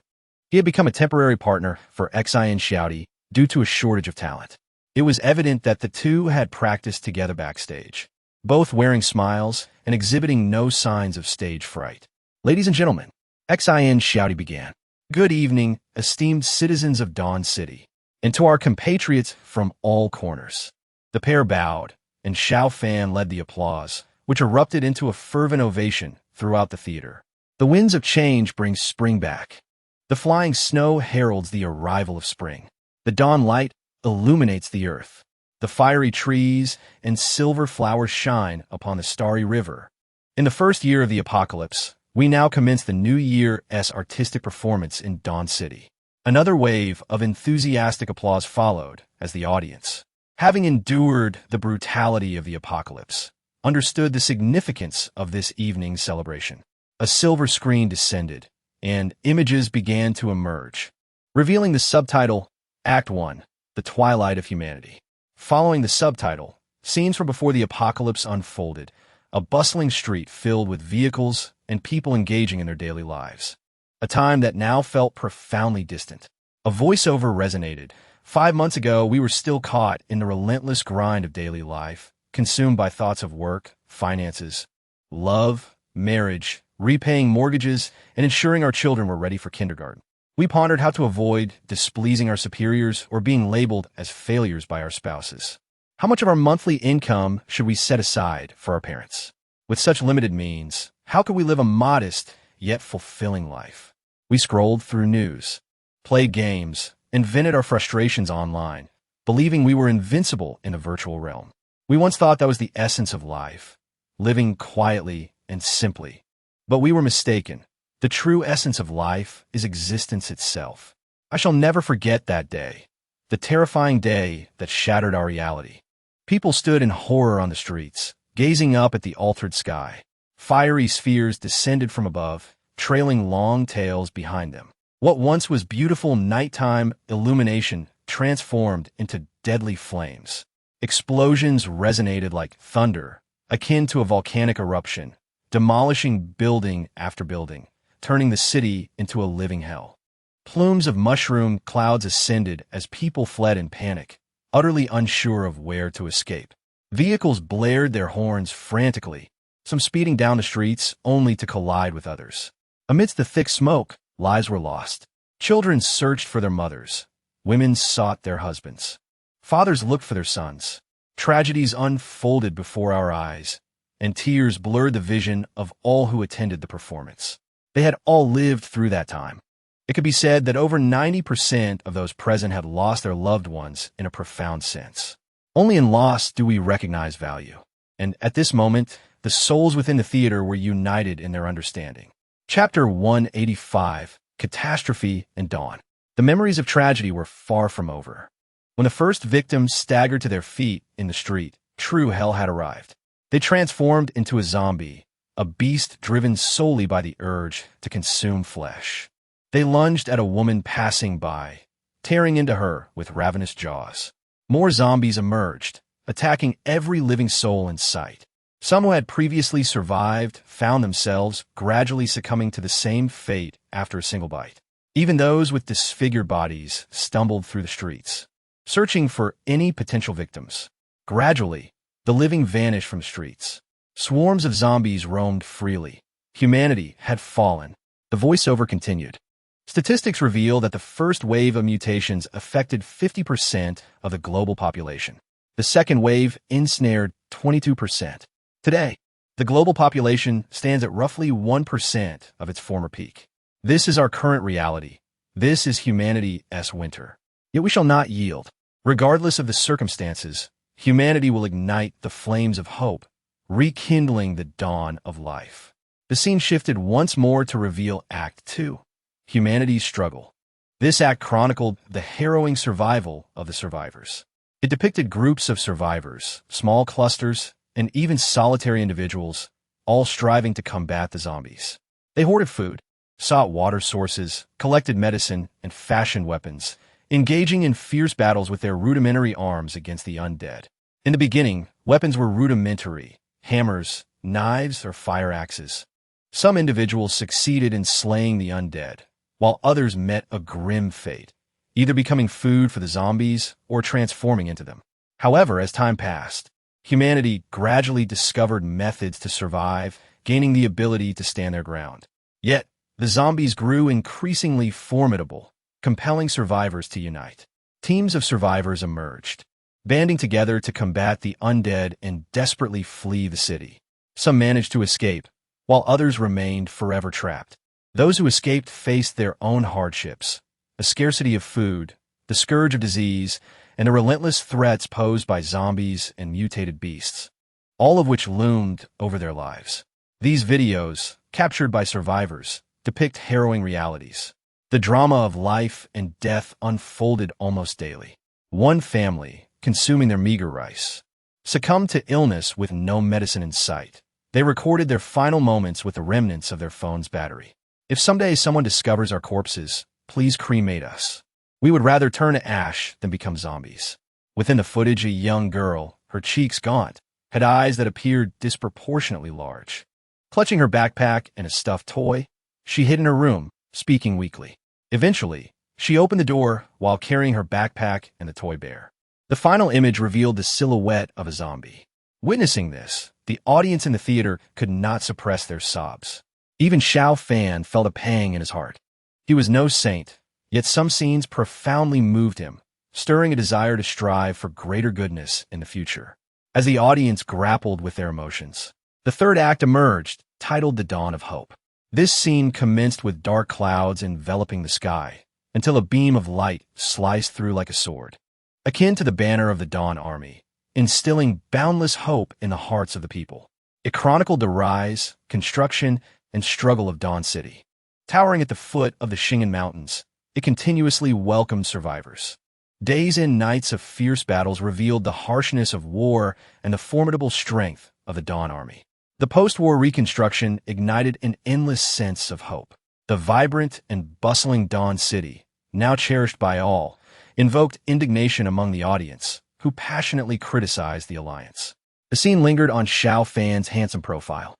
he had become a temporary partner for Xiao Xiaodi due to a shortage of talent. It was evident that the two had practiced together backstage, both wearing smiles and exhibiting no signs of stage fright. Ladies and gentlemen, Xiao Xiaodi began. Good evening, esteemed citizens of Dawn City, and to our compatriots from all corners. The pair bowed, and Xiao Fan led the applause, which erupted into a fervent ovation throughout the theater. The winds of change bring spring back. The flying snow heralds the arrival of spring. The dawn light illuminates the earth. The fiery trees and silver flowers shine upon the starry river. In the first year of the apocalypse, we now commence the New Year's artistic performance in Dawn City. Another wave of enthusiastic applause followed as the audience, having endured the brutality of the apocalypse, understood the significance of this evening's celebration. A silver screen descended, and images began to emerge, revealing the subtitle, Act 1, The Twilight of Humanity. Following the subtitle, scenes from before the apocalypse unfolded, a bustling street filled with vehicles and people engaging in their daily lives. a time that now felt profoundly distant. A voiceover resonated. 5 months ago, we were still caught in the relentless grind of daily life, consumed by thoughts of work, finances, love, marriage, repaying mortgages, and ensuring our children were ready for kindergarten. We pondered how to avoid displeasing our superiors or being labeled as failures by our spouses. How much of our monthly income should we set aside for our parents? With such limited means, how could we live a modest yet fulfilling life? We scrolled through news, played games, and vented our frustrations online, believing we were invincible in a virtual realm. We once thought that was the essence of life, living quietly and simply. But we were mistaken. The true essence of life is existence itself. I shall never forget that day, the terrifying day that shattered our reality. People stood in horror on the streets, gazing up at the altered sky. Fiery spheres descended from above, trailing long tails behind them. What once was beautiful nighttime illumination transformed into deadly flames. Explosions resonated like thunder, akin to a volcanic eruption, demolishing building after building, turning the city into a living hell. Plumes of mushroom clouds ascended as people fled in panic, utterly unsure of where to escape. Vehicles blared their horns frantically, some speeding down the streets only to collide with others. Amidst the thick smoke, lives were lost. Children searched for their mothers. Women sought their husbands. Fathers looked for their sons. Tragedies unfolded before our eyes, and tears blurred the vision of all who attended the performance. They had all lived through that time. It could be said that over 90% of those present had lost their loved ones in a profound sense. Only in loss do we recognize value. And at this moment, the souls within the theater were united in their understanding. Chapter 185, Catastrophe and Dawn. The memories of tragedy were far from over. When the first victims staggered to their feet in the street, true hell had arrived. They transformed into a zombie, a beast driven solely by the urge to consume flesh. They lunged at a woman passing by, tearing into her with ravenous jaws. More zombies emerged, attacking every living soul in sight. Some who had previously survived found themselves gradually succumbing to the same fate after a single bite. Even those with disfigured bodies stumbled through the streets, searching for any potential victims. Gradually, the living vanished from the streets. Swarms of zombies roamed freely. Humanity had fallen. The voiceover continued. Statistics reveal that the first wave of mutations affected 50% of the global population. The second wave ensnared 22%. Today, the global population stands at roughly 1% of its former peak. This is our current reality. This is humanity's winter. Yet we shall not yield. Regardless of the circumstances, humanity will ignite the flames of hope, rekindling the dawn of life. The scene shifted once more to reveal Act 2, Humanity's Struggle. This act chronicled the harrowing survival of the survivors. It depicted groups of survivors, small clusters, and even solitary individuals, all striving to combat the zombies. They hoarded food, sought water sources, collected medicine, and fashioned weapons, engaging in fierce battles with their rudimentary arms against the undead. In the beginning, weapons were rudimentary, hammers, knives, or fire axes. Some individuals succeeded in slaying the undead, while others met a grim fate, either becoming food for the zombies or transforming into them. However, as time passed, humanity gradually discovered methods to survive, gaining the ability to stand their ground. Yet, the zombies grew increasingly formidable, compelling survivors to unite. Teams of survivors emerged, banding together to combat the undead and desperately flee the city. Some managed to escape, while others remained forever trapped. Those who escaped faced their own hardships, a scarcity of food, the scourge of disease, and the relentless threats posed by zombies and mutated beasts, all of which loomed over their lives. These videos, captured by survivors, depict harrowing realities. The drama of life and death unfolded almost daily. One family, consuming their meager rice, succumbed to illness with no medicine in sight. They recorded their final moments with the remnants of their phone's battery. If someday someone discovers our corpses, please cremate us. We would rather turn to ash than become zombies. Within the footage, a young girl, her cheeks gaunt, had eyes that appeared disproportionately large. Clutching her backpack and a stuffed toy, she hid in her room, speaking weakly. Eventually, she opened the door while carrying her backpack and the toy bear. The final image revealed the silhouette of a zombie. Witnessing this, the audience in the theater could not suppress their sobs. Even Xiao Fan felt a pang in his heart. He was no saint, yet some scenes profoundly moved him, stirring a desire to strive for greater goodness in the future. As the audience grappled with their emotions, the third act emerged, titled The Dawn of Hope. This scene commenced with dark clouds enveloping the sky, until a beam of light sliced through like a sword, akin to the banner of the Dawn Army, instilling boundless hope in the hearts of the people. It chronicled the rise, construction, and struggle of Dawn City. Towering at the foot of the Xing'an Mountains, it continuously welcomed survivors. Days and nights of fierce battles revealed the harshness of war and the formidable strength of the Dawn Army. The post-war reconstruction ignited an endless sense of hope. The vibrant and bustling Dawn City, now cherished by all, invoked indignation among the audience, who passionately criticized the alliance. The scene lingered on Xiao Fan's handsome profile,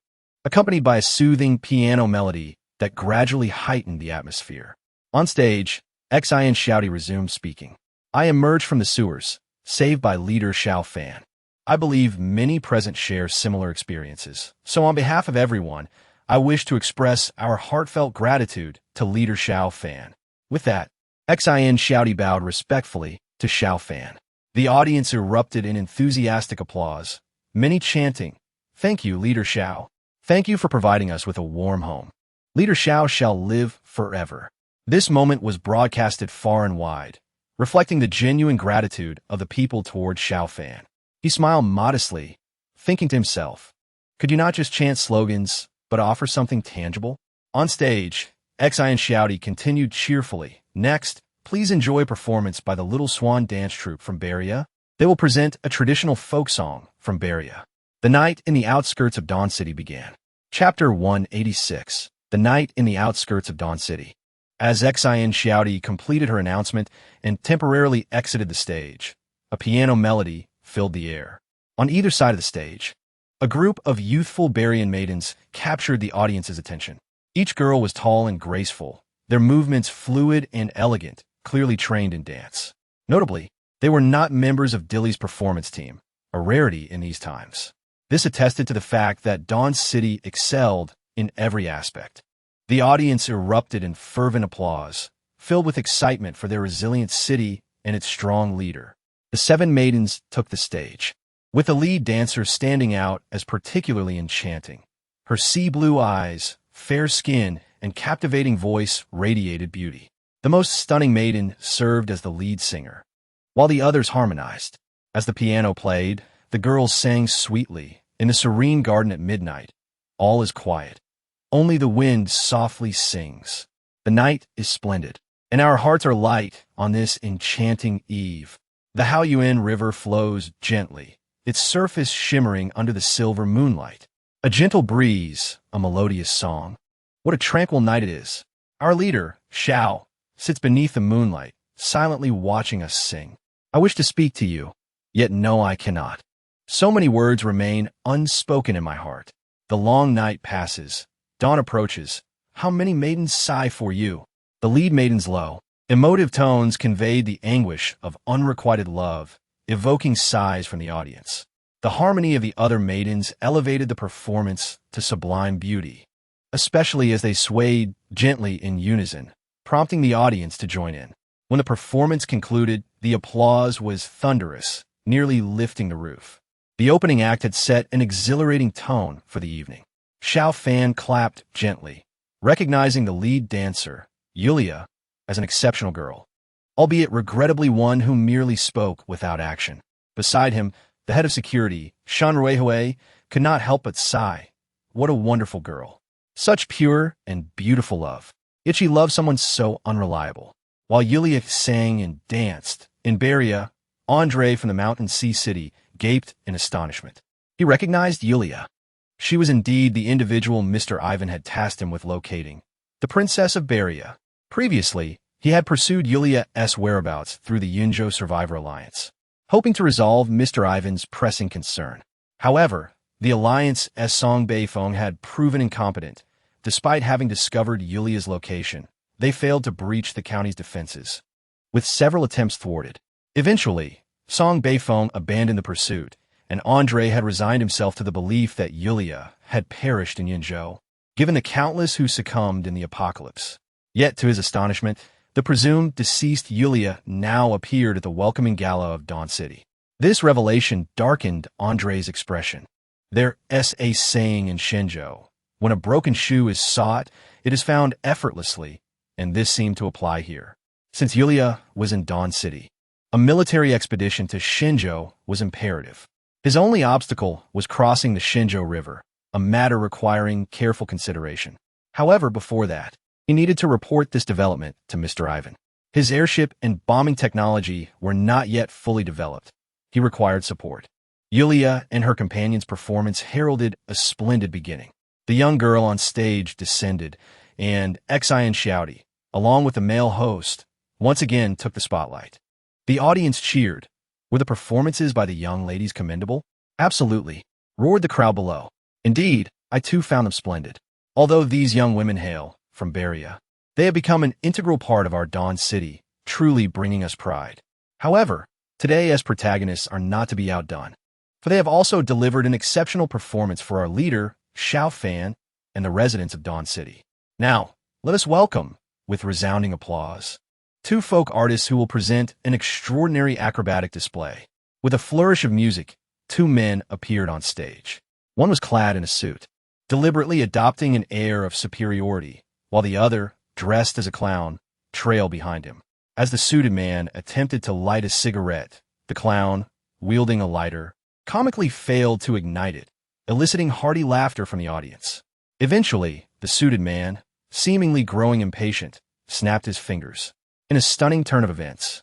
accompanied by a soothing piano melody that gradually heightened the atmosphere. On stage, Xian Xiaodi resumed speaking. I emerged from the sewers, saved by leader Xiao Fan. I believe many present share similar experiences, so on behalf of everyone, I wish to express our heartfelt gratitude to leader Xiao Fan. With that, Xian Xiaodi bowed respectfully to Xiao Fan. The audience erupted in enthusiastic applause, many chanting, "Thank you, Leader Xiao. Thank you for providing us with a warm home. Leader Xiao shall live forever." This moment was broadcasted far and wide, reflecting the genuine gratitude of the people toward Xiao Fan. He smiled modestly, thinking to himself, could you not just chant slogans, but offer something tangible? On stage, Xian Xiaodi continued cheerfully. Next, please enjoy a performance by the Little Swan Dance Troupe from Beria. They will present a traditional folk song from Beria. The night in the outskirts of Dawn City began. Chapter 186. The night in the outskirts of Dawn City. As Xian Xiaodi completed her announcement and temporarily exited the stage, a piano melody filled the air. On either side of the stage, a group of youthful Berian maidens captured the audience's attention. Each girl was tall and graceful, their movements fluid and elegant, clearly trained in dance. Notably, they were not members of Dilly's performance team, a rarity in these times. This attested to the fact that Dawn City excelled in every aspect. The audience erupted in fervent applause, filled with excitement for their resilient city and its strong leader. The 7 maidens took the stage, with the lead dancer standing out as particularly enchanting. Her sea-blue eyes, fair skin, and captivating voice radiated beauty. The most stunning maiden served as the lead singer, while the others harmonized. As the piano played, the girls sang sweetly. In the serene garden at midnight, all is quiet. Only the wind softly sings. The night is splendid, and our hearts are light on this enchanting eve. The Haoyuan River flows gently, its surface shimmering under the silver moonlight. A gentle breeze, a melodious song. What a tranquil night it is. Our leader, Xiao, sits beneath the moonlight, silently watching us sing. I wish to speak to you, yet no, I cannot. So many words remain unspoken in my heart. The long night passes. Dawn approaches. How many maidens sigh for you? The lead maiden's low, emotive tones conveyed the anguish of unrequited love, evoking sighs from the audience. The harmony of the other maidens elevated the performance to sublime beauty, especially as they swayed gently in unison, prompting the audience to join in. When the performance concluded, the applause was thunderous, nearly lifting the roof. The opening act had set an exhilarating tone for the evening. Xiao Fan clapped gently, recognizing the lead dancer, Yulia, as an exceptional girl, albeit regrettably one who merely spoke without action. Beside him, the head of security, Shan Ruihui, could not help but sigh. What a wonderful girl. Such pure and beautiful love. Yet she loved someone so unreliable. While Yulia sang and danced, in Beria, Andre from the Mountain Sea City gaped in astonishment. He recognized Yulia. She was indeed the individual Mr. Ivan had tasked him with locating, the Princess of Beria. Previously, he had pursued Yulia's whereabouts through the Yunzhou Survivor Alliance, hoping to resolve Mr. Ivan's pressing concern. However, the alliance as Song Beifeng had proven incompetent, despite having discovered Yulia's location, they failed to breach the county's defenses, with several attempts thwarted. Eventually, Song Beifeng abandoned the pursuit, and Andre had resigned himself to the belief that Yulia had perished in Yinzhou, given the countless who succumbed in the apocalypse. Yet, to his astonishment, the presumed deceased Yulia now appeared at the welcoming gala of Dawn City. This revelation darkened Andre's expression. There's a saying in Shenzhou, when a broken shoe is sought, it is found effortlessly, and this seemed to apply here. Since Yulia was in Dawn City, a military expedition to Shenzhou was imperative. His only obstacle was crossing the Shenzhou River, a matter requiring careful consideration. However, before that, he needed to report this development to Mr. Ivan. His airship and bombing technology were not yet fully developed. He required support. Yulia and her companion's performance heralded a splendid beginning. The young girl on stage descended, and Xian Xiaodi, along with the male host, once again took the spotlight. The audience cheered. Were the performances by the young ladies commendable? Absolutely, roared the crowd below. Indeed, I too found them splendid. Although these young women hail from Beria, they have become an integral part of our Dawn City, truly bringing us pride. However, today as protagonists are not to be outdone, for they have also delivered an exceptional performance for our leader, Xiao Fan, and the residents of Dawn City. Now, let us welcome, with resounding applause, two folk artists who will present an extraordinary acrobatic display. With a flourish of music, two men appeared on stage. One was clad in a suit, deliberately adopting an air of superiority, while the other, dressed as a clown, trailed behind him. As the suited man attempted to light a cigarette, the clown, wielding a lighter, comically failed to ignite it, eliciting hearty laughter from the audience. Eventually, the suited man, seemingly growing impatient, snapped his fingers. In a stunning turn of events,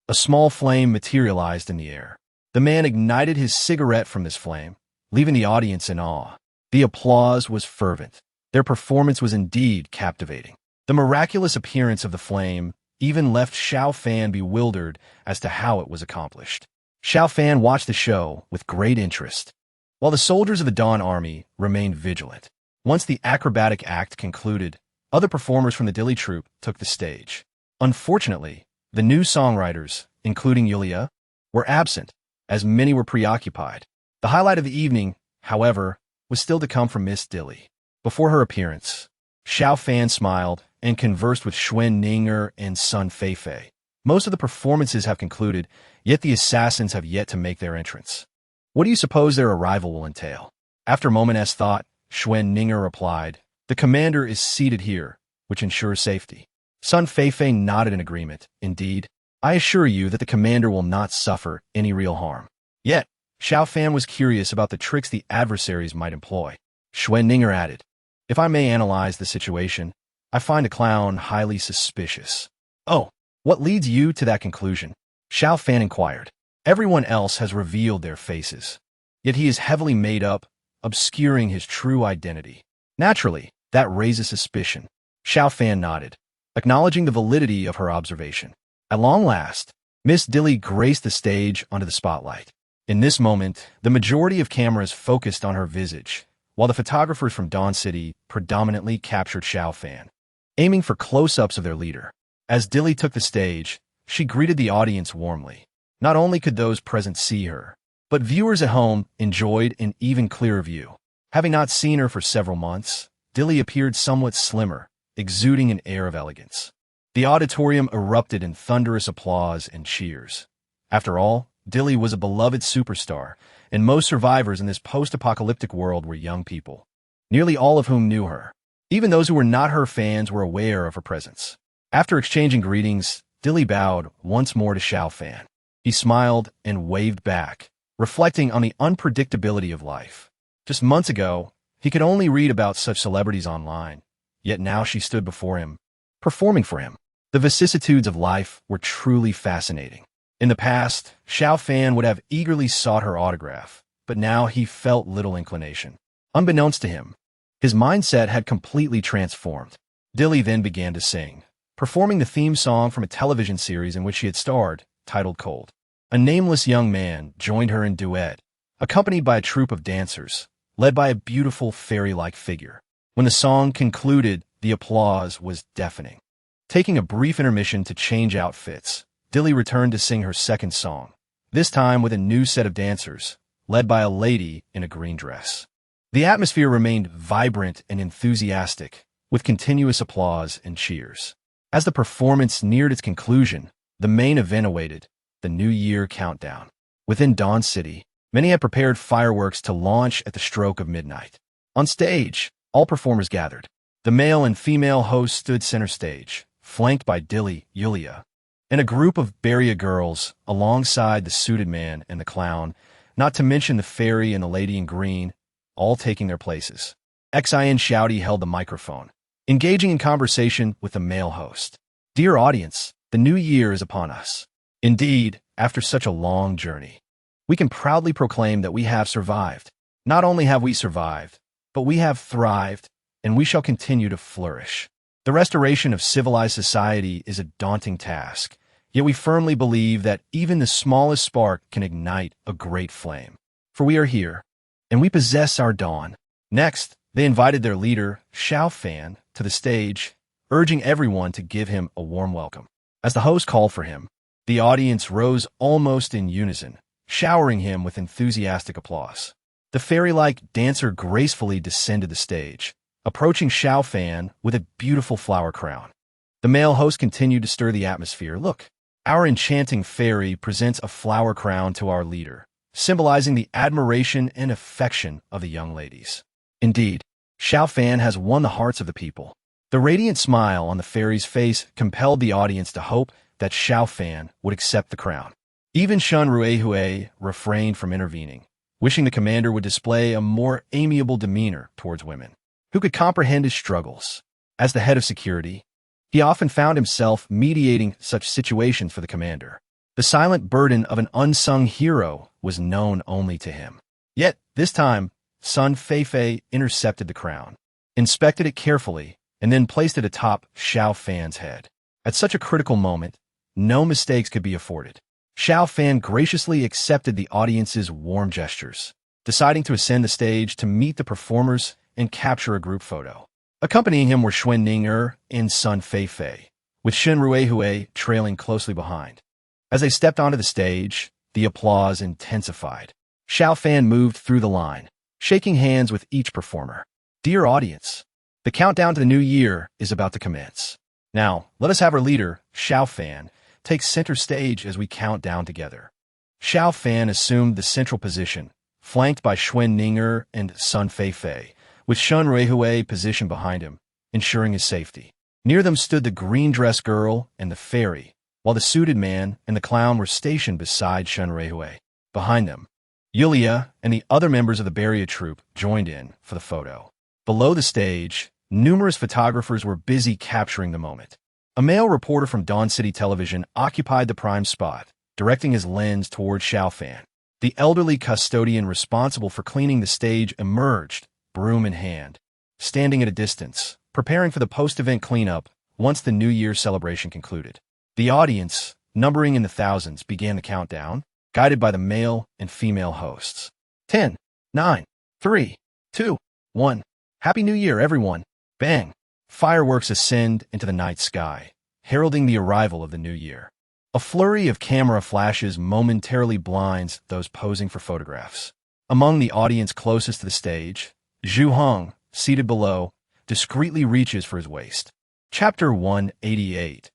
a small flame materialized in the air. The man ignited his cigarette from this flame, leaving the audience in awe. The applause was fervent. Their performance was indeed captivating. The miraculous appearance of the flame even left Xiao Fan bewildered as to how it was accomplished. Xiao Fan watched the show with great interest, while the soldiers of the Dawn Army remained vigilant. Once the acrobatic act concluded, other performers from the Dili troupe took the stage. Unfortunately, the new songwriters, including Yulia, were absent, as many were preoccupied. The highlight of the evening, however, was still to come from Miss Dili. Before her appearance, Xiao Fan smiled and conversed with Xuan Ninger and Sun Feifei. Most of the performances have concluded, yet the assassins have yet to make their entrance. What do you suppose their arrival will entail? After a moment's thought, Xuan Ninger replied, "The commander is seated here, which ensures safety." Sun Feifei nodded in agreement. Indeed, I assure you that the commander will not suffer any real harm. Yet, Xiao Fan was curious about the tricks the adversaries might employ. Xuan Ninger added, "If I may analyze the situation, I find a clown highly suspicious." "Oh, what leads you to that conclusion?" Xiao Fan inquired. "Everyone else has revealed their faces, yet he is heavily made up, obscuring his true identity. Naturally, that raises suspicion." Xiao Fan nodded, acknowledging the validity of her observation. At long last, Miss Dili graced the stage under the spotlight. In this moment, the majority of cameras focused on her visage, while the photographers from Dawn City predominantly captured Xiao Fan, aiming for close-ups of their leader. As Dili took the stage, she greeted the audience warmly. Not only could those present see her, but viewers at home enjoyed an even clearer view. Having not seen her for several months, Dili appeared somewhat slimmer, exuding an air of elegance. The auditorium erupted in thunderous applause and cheers. After all, Dili was a beloved superstar, and most survivors in this post-apocalyptic world were young people, nearly all of whom knew her. Even those who were not her fans were aware of her presence. After exchanging greetings, Dili bowed once more to Xiao Fan. He smiled and waved back, reflecting on the unpredictability of life. Just months ago, he could only read about such celebrities online, yet now she stood before him, performing for him. The vicissitudes of life were truly fascinating. In the past, Xiao Fan would have eagerly sought her autograph, but now he felt little inclination. Unbeknownst to him, his mindset had completely transformed. Dili then began to sing, performing the theme song from a television series in which she had starred, titled Cold. A nameless young man joined her in duet, accompanied by a troupe of dancers, led by a beautiful fairy-like figure. When the song concluded, the applause was deafening. Taking a brief intermission to change outfits, Dilly returned to sing her second song, this time with a new set of dancers, led by a lady in a green dress. The atmosphere remained vibrant and enthusiastic, with continuous applause and cheers. As the performance neared its conclusion, the main event awaited, the New Year countdown. Within Dawn City, many had prepared fireworks to launch at the stroke of midnight. On stage, all performers gathered. The male and female hosts stood center stage, flanked by Dilly, Yulia, and a group of barrier girls alongside the suited man and the clown, not to mention the fairy and the lady in green, all taking their places. Xin Shouty held the microphone, engaging in conversation with the male host. Dear audience, the new year is upon us. Indeed, after such a long journey, we can proudly proclaim that we have survived. Not only have we survived, but we have thrived, and we shall continue to flourish. The restoration of civilized society is a daunting task, yet we firmly believe that even the smallest spark can ignite a great flame. For we are here, and we possess our dawn. Next, they invited their leader, Xiao Fan, to the stage, urging everyone to give him a warm welcome. As the host called for him, the audience rose almost in unison, showering him with enthusiastic applause. The fairy-like dancer gracefully descended the stage, approaching Xiao Fan with a beautiful flower crown. The male host continued to stir the atmosphere. Look, our enchanting fairy presents a flower crown to our leader, symbolizing the admiration and affection of the young ladies. Indeed, Xiao Fan has won the hearts of the people. The radiant smile on the fairy's face compelled the audience to hope that Xiao Fan would accept the crown. Even Shun Ruehue refrained from intervening, wishing the commander would display a more amiable demeanor towards women, who could comprehend his struggles. As the head of security, he often found himself mediating such situations for the commander. The silent burden of an unsung hero was known only to him. Yet, this time, Sun Feifei intercepted the crown, inspected it carefully, and then placed it atop Xiao Fan's head. At such a critical moment, no mistakes could be afforded. Xiao Fan graciously accepted the audience's warm gestures, deciding to ascend the stage to meet the performers and capture a group photo. Accompanying him were Xuan Ning'er and Sun Feifei, with Shen Ruehue trailing closely behind. As they stepped onto the stage, the applause intensified. Xiao Fan moved through the line, shaking hands with each performer. Dear audience, the countdown to the new year is about to commence. Now, let us have our leader, Xiao Fan, take center stage as we count down together. Xiao Fan assumed the central position, flanked by Xuan Ning'er and Sun Feifei, with Shun Ruehue positioned behind him, ensuring his safety. Near them stood the green-dressed girl and the fairy, while the suited man and the clown were stationed beside Shun Ruehue. Behind them, Yulia and the other members of the barrier troupe joined in for the photo. Below the stage, numerous photographers were busy capturing the moment. A male reporter from Dawn City Television occupied the prime spot, directing his lens toward Xiao Fan. The elderly custodian responsible for cleaning the stage emerged, broom in hand, standing at a distance, preparing for the post-event cleanup once the New Year's celebration concluded. The audience, numbering in the thousands, began the countdown, guided by the male and female hosts. 10, 9, 3, 2, 1. Happy New Year, everyone! Bang! Fireworks ascend into the night sky, heralding the arrival of the new year. A flurry of camera flashes momentarily blinds those posing for photographs. Among the audience closest to the stage, Zhu Heng, seated below, discreetly reaches for his waist. Chapter 188.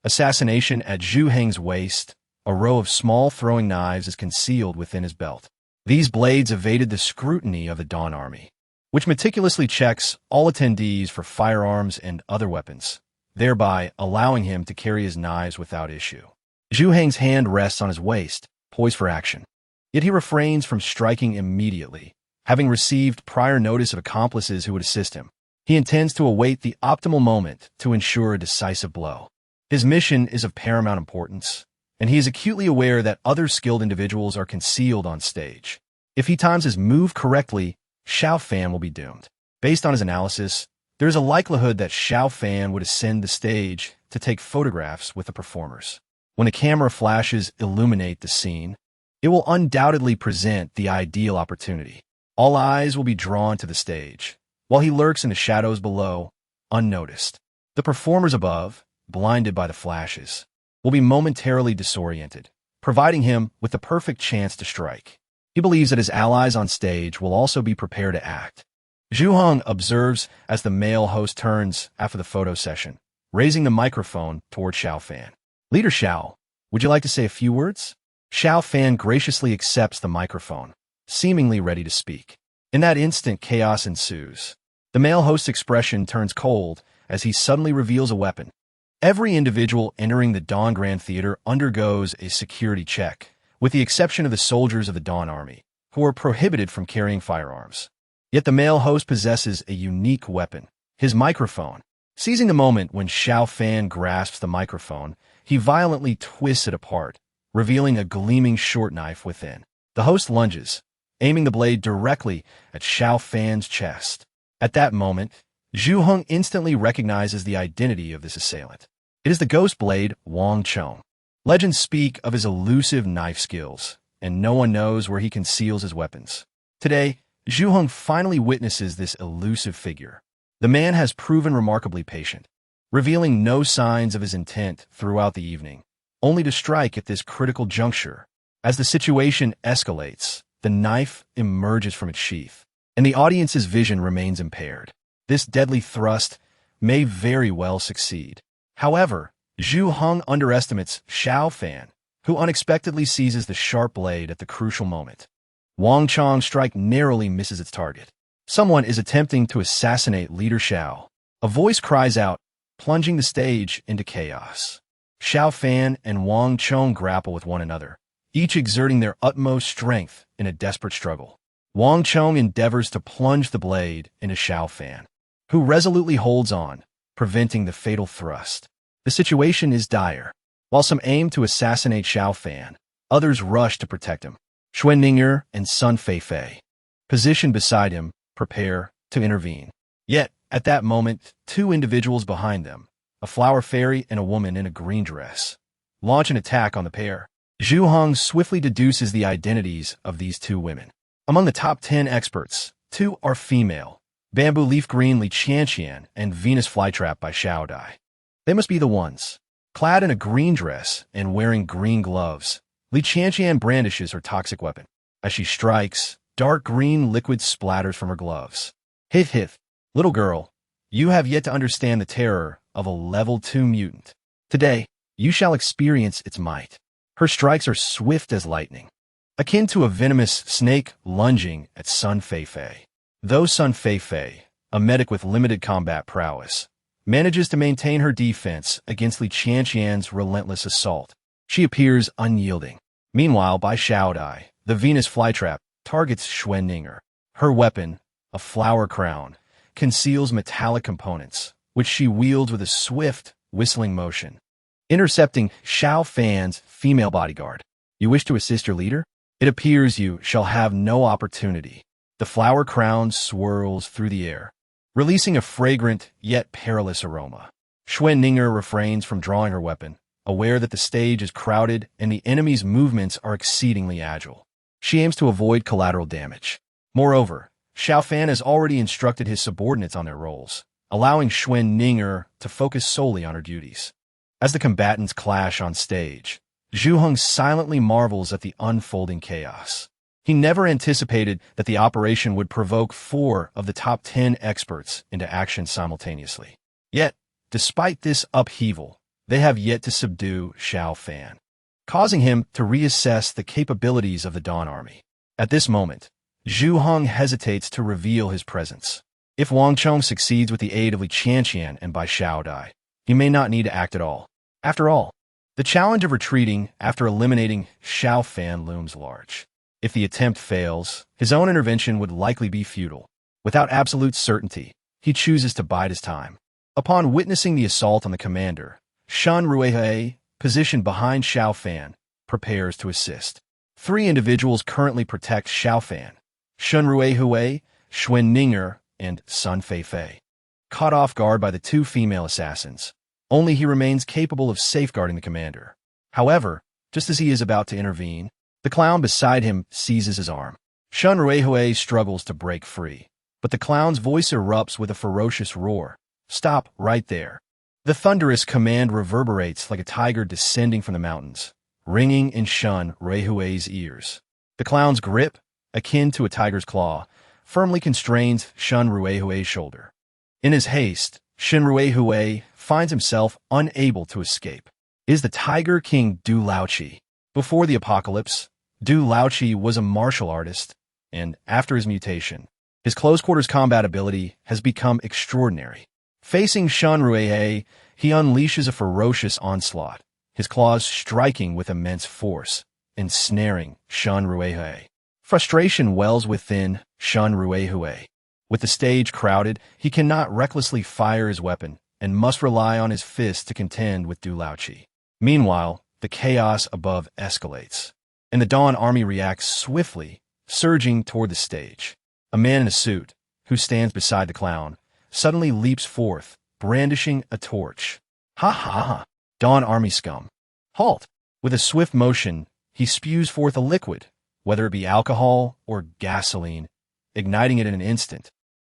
Assassination at Zhu Heng's waist. A row of small throwing knives is concealed within his belt. These blades evaded the scrutiny of the Dawn Army, which meticulously checks all attendees for firearms and other weapons, thereby allowing him to carry his knives without issue. Zhu Heng's hand rests on his waist, poised for action. Yet he refrains from striking immediately, having received prior notice of accomplices who would assist him. He intends to await the optimal moment to ensure a decisive blow. His mission is of paramount importance, and he is acutely aware that other skilled individuals are concealed on stage. If he times his move correctly, Xiao Fan will be doomed. Based on his analysis, there is a likelihood that Xiao Fan would ascend the stage to take photographs with the performers. When the camera flashes illuminate the scene, it will undoubtedly present the ideal opportunity. All eyes will be drawn to the stage, while he lurks in the shadows below, unnoticed. The performers above, blinded by the flashes, will be momentarily disoriented, providing him with the perfect chance to strike. He believes that his allies on stage will also be prepared to act. Zhu Heng observes as the male host turns after the photo session, raising the microphone toward Xiao Fan. Leader Xiao, would you like to say a few words? Xiao Fan graciously accepts the microphone, seemingly ready to speak. In that instant, chaos ensues. The male host's expression turns cold as he suddenly reveals a weapon. Every individual entering the Dawn Grand Theater undergoes a security check, with the exception of the soldiers of the Dawn Army, who are prohibited from carrying firearms. Yet the male host possesses a unique weapon, his microphone. Seizing the moment when Xiao Fan grasps the microphone, he violently twists it apart, revealing a gleaming short knife within. The host lunges, aiming the blade directly at Xiao Fan's chest. At that moment, Zhu Heng instantly recognizes the identity of this assailant. It is the ghost blade Wang Chong. Legends speak of his elusive knife skills, and no one knows where he conceals his weapons. Today, Zhu Heng finally witnesses this elusive figure. The man has proven remarkably patient, revealing no signs of his intent throughout the evening, only to strike at this critical juncture. As the situation escalates, the knife emerges from its sheath, and the audience's vision remains impaired. This deadly thrust may very well succeed. However, Zhu Heng underestimates Xiao Fan, who unexpectedly seizes the sharp blade at the crucial moment. Wang Chong's strike narrowly misses its target. Someone is attempting to assassinate Leader Xiao. A voice cries out, plunging the stage into chaos. Xiao Fan and Wang Chong grapple with one another, each exerting their utmost strength in a desperate struggle. Wang Chong endeavors to plunge the blade into Xiao Fan, who resolutely holds on, preventing the fatal thrust. The situation is dire. While some aim to assassinate Xiao Fan, others rush to protect him. Xuanninger and Sun Feifei, positioned beside him, prepare to intervene. Yet, at that moment, two individuals behind them, a flower fairy and a woman in a green dress, launch an attack on the pair. Zhu Heng swiftly deduces the identities of these two women. Among the top 10 experts, two are female, Bamboo Leaf Green Li Qianqian and Venus Flytrap by Xiao Dai. They must be the ones. Clad in a green dress and wearing green gloves, Li Qianqian brandishes her toxic weapon. As she strikes, dark green liquid splatters from her gloves. Hith hith, little girl, you have yet to understand the terror of a level 2 mutant. Today, you shall experience its might. Her strikes are swift as lightning, akin to a venomous snake lunging at Sun Feifei. Though Sun Feifei, a medic with limited combat prowess, manages to maintain her defense against Li Qianqian's relentless assault, she appears unyielding. Meanwhile, by Xiao Dai, the Venus Flytrap targets Xuanninger. Her weapon, a flower crown, conceals metallic components, which she wields with a swift, whistling motion, intercepting Xiao Fan's female bodyguard. You wish to assist your leader? It appears you shall have no opportunity. The flower crown swirls through the air, releasing a fragrant yet perilous aroma. Xuanninger refrains from drawing her weapon, aware that the stage is crowded and the enemy's movements are exceedingly agile. She aims to avoid collateral damage. Moreover, Xiao Fan has already instructed his subordinates on their roles, allowing Xuanninger to focus solely on her duties. As the combatants clash on stage, Zhu Heng silently marvels at the unfolding chaos. He never anticipated that the operation would provoke 4 of the top 10 experts into action simultaneously. Yet, despite this upheaval, they have yet to subdue Xiao Fan, causing him to reassess the capabilities of the Dawn Army. At this moment, Zhu Heng hesitates to reveal his presence. If Wang Chong succeeds with the aid of Li Qianqian and by Xiao Dai, he may not need to act at all. After all, the challenge of retreating after eliminating Xiao Fan looms large. If the attempt fails, his own intervention would likely be futile. Without absolute certainty, he chooses to bide his time. Upon witnessing the assault on the commander, Shen Ruihe, positioned behind Xiao Fan, prepares to assist. 3 individuals currently protect Xiao Fan: Shen Ruihe, Xuanninger, and Sun Feifei. Caught off guard by the 2 female assassins, only he remains capable of safeguarding the commander. However, just as he is about to intervene, the clown beside him seizes his arm. Shen Ruihe struggles to break free, but the clown's voice erupts with a ferocious roar. Stop right there. The thunderous command reverberates like a tiger descending from the mountains, ringing in Shun Ruihui's ears. The clown's grip, akin to a tiger's claw, firmly constrains Shun Ruihui's shoulder. In his haste, Shun Ruihui finds himself unable to escape. It is the Tiger King Du Laoqi. Before the apocalypse, Du Laoqi was a martial artist, and after his mutation, his close-quarters combat ability has become extraordinary. Facing Shun Ruihui, he unleashes a ferocious onslaught, his claws striking with immense force, ensnaring Shun Ruihui. Frustration wells within Shun Ruihui. With the stage crowded, he cannot recklessly fire his weapon and must rely on his fists to contend with Du Laoqi. Meanwhile, the chaos above escalates, and the Dawn Army reacts swiftly, surging toward the stage. A man in a suit, who stands beside the clown, suddenly leaps forth, brandishing a torch. Ha ha ha! Dawn Army scum. Halt! With a swift motion, he spews forth a liquid, whether it be alcohol or gasoline, igniting it in an instant,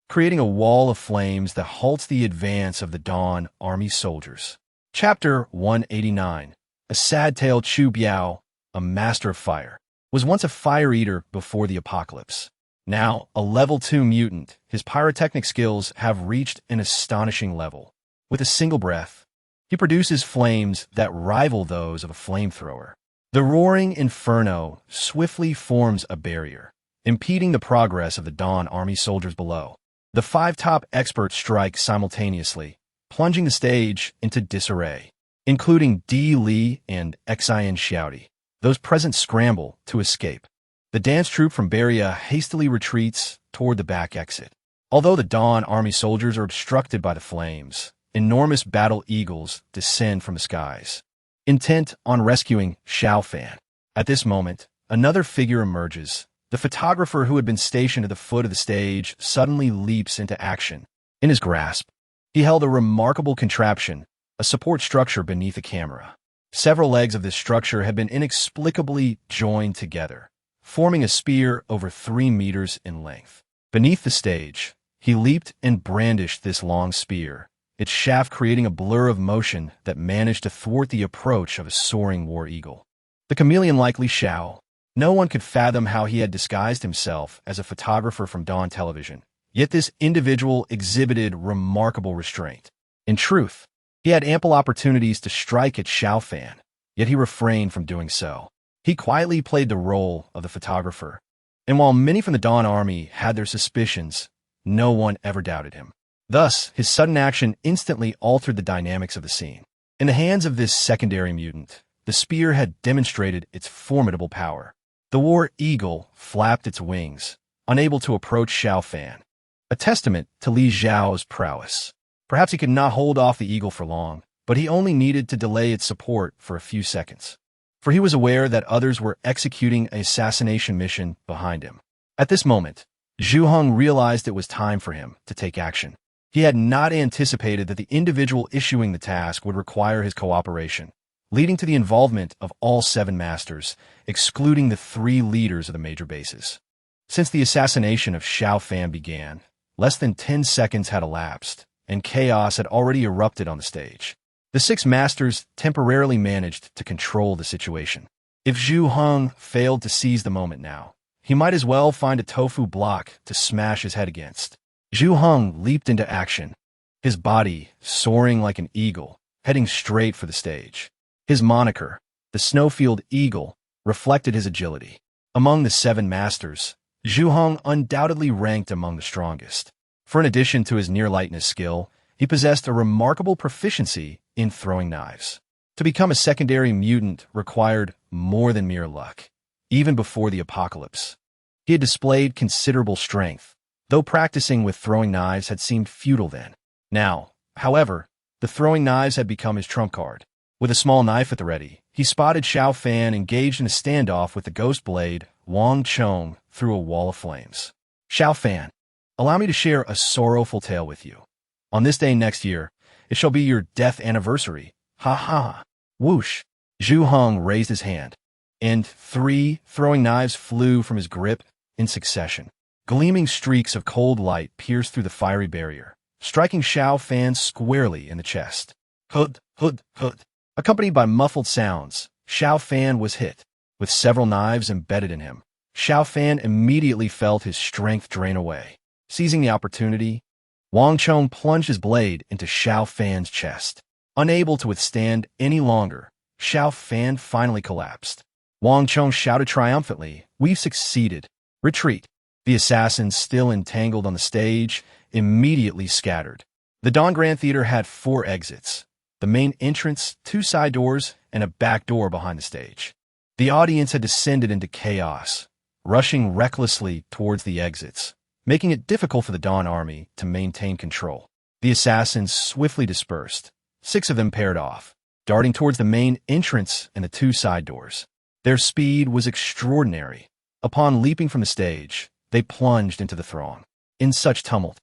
creating a wall of flames that halts the advance of the Dawn Army soldiers. Chapter 189. A sad tale. Chu Biao, a master of fire, was once a fire eater before the apocalypse. Now, a level 2 mutant, his pyrotechnic skills have reached an astonishing level. With a single breath, he produces flames that rival those of a flamethrower. The roaring inferno swiftly forms a barrier, impeding the progress of the Dawn Army soldiers below. The 5 top experts strike simultaneously, plunging the stage into disarray, including Di Li and Xian Xiaodi. Those present scramble to escape. The dance troupe from Beria hastily retreats toward the back exit. Although the Dawn Army soldiers are obstructed by the flames, enormous battle eagles descend from the skies, intent on rescuing Xiao Fan. At this moment, another figure emerges. The photographer who had been stationed at the foot of the stage suddenly leaps into action. In his grasp, he held a remarkable contraption, a support structure beneath a camera. Several legs of this structure had been inexplicably joined together, forming a spear over 3 meters in length. Beneath the stage, he leaped and brandished this long spear, its shaft creating a blur of motion that managed to thwart the approach of a soaring war eagle. The chameleon-like Xiao. No one could fathom how he had disguised himself as a photographer from Dawn Television, yet this individual exhibited remarkable restraint. In truth, he had ample opportunities to strike at Xiao Fan, yet he refrained from doing so. He quietly played the role of the photographer, and while many from the Dawn Army had their suspicions, no one ever doubted him. Thus, his sudden action instantly altered the dynamics of the scene. In the hands of this secondary mutant, the spear had demonstrated its formidable power. The war eagle flapped its wings, unable to approach Xiao Fan, a testament to Li Zhao's prowess. Perhaps he could not hold off the eagle for long, but he only needed to delay its support for a few seconds, for he was aware that others were executing an assassination mission behind him. At this moment, Zhu Heng realized it was time for him to take action. He had not anticipated that the individual issuing the task would require his cooperation, leading to the involvement of all 7 masters, excluding the 3 leaders of the major bases. Since the assassination of Xiao Fan began, less than 10 seconds had elapsed, and chaos had already erupted on the stage. The 6 masters temporarily managed to control the situation. If Zhu Heng failed to seize the moment now, he might as well find a tofu block to smash his head against. Zhu Heng leaped into action, his body soaring like an eagle, heading straight for the stage. His moniker, the Snowfield Eagle, reflected his agility. Among the 7 masters, Zhu Heng undoubtedly ranked among the strongest. For in addition to his near-lightness skill, he possessed a remarkable proficiency in throwing knives. To become a secondary mutant required more than mere luck. Even before the apocalypse, he had displayed considerable strength, though practicing with throwing knives had seemed futile then. Now, however, the throwing knives had become his trump card. With a small knife at the ready, he spotted Xiao Fan engaged in a standoff with the ghost blade, Wang Chong, through a wall of flames. Xiao Fan, allow me to share a sorrowful tale with you. On this day next year, it shall be your death anniversary. Ha ha. Whoosh. Zhu Heng raised his hand, and 3 throwing knives flew from his grip in succession. Gleaming streaks of cold light pierced through the fiery barrier, striking Xiao Fan squarely in the chest. Hood, hood, hood. Accompanied by muffled sounds, Xiao Fan was hit, with several knives embedded in him. Xiao Fan immediately felt his strength drain away. Seizing the opportunity, Wang Chong plunged his blade into Xiao Fan's chest. Unable to withstand any longer, Xiao Fan finally collapsed. Wang Chong shouted triumphantly, "We've succeeded. Retreat." The assassins, still entangled on the stage, immediately scattered. The Dawn Grand Theater had 4 exits: the main entrance, 2 side doors, and a back door behind the stage. The audience had descended into chaos, rushing recklessly towards the exits, making it difficult for the Dawn Army to maintain control. The assassins swiftly dispersed. 6 of them paired off, darting towards the main entrance and the 2 side doors. Their speed was extraordinary. Upon leaping from the stage, they plunged into the throng. In such tumult,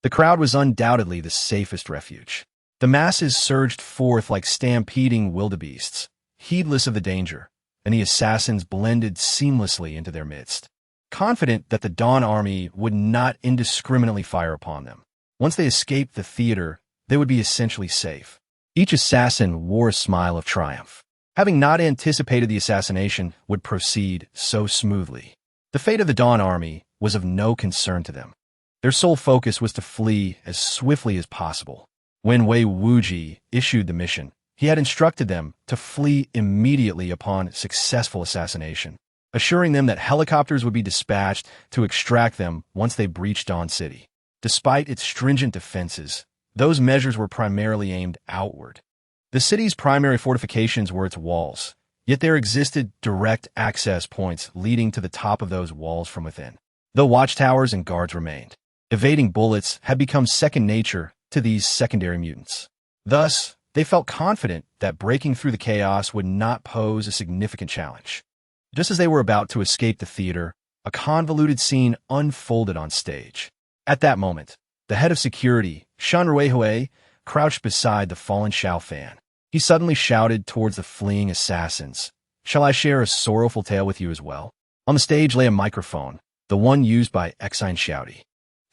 the crowd was undoubtedly the safest refuge. The masses surged forth like stampeding wildebeests, heedless of the danger, and the assassins blended seamlessly into their midst, confident that the Dawn Army would not indiscriminately fire upon them. Once they escaped the theater, they would be essentially safe. Each assassin wore a smile of triumph, having not anticipated the assassination would proceed so smoothly. The fate of the Dawn Army was of no concern to them. Their sole focus was to flee as swiftly as possible. When Wei Wuji issued the mission, he had instructed them to flee immediately upon successful assassination, assuring them that helicopters would be dispatched to extract them once they breached Dawn City. Despite its stringent defenses, those measures were primarily aimed outward. The city's primary fortifications were its walls, yet there existed direct access points leading to the top of those walls from within. Though watchtowers and guards remained, evading bullets had become second nature to these secondary mutants. Thus, they felt confident that breaking through the chaos would not pose a significant challenge. Just as they were about to escape the theater, a convoluted scene unfolded on stage. At that moment, the head of security, Shan Ruihui, crouched beside the fallen Xiao Fan. He suddenly shouted towards the fleeing assassins, "Shall I share a sorrowful tale with you as well?" On the stage lay a microphone, the one used by Exine Xiaodi.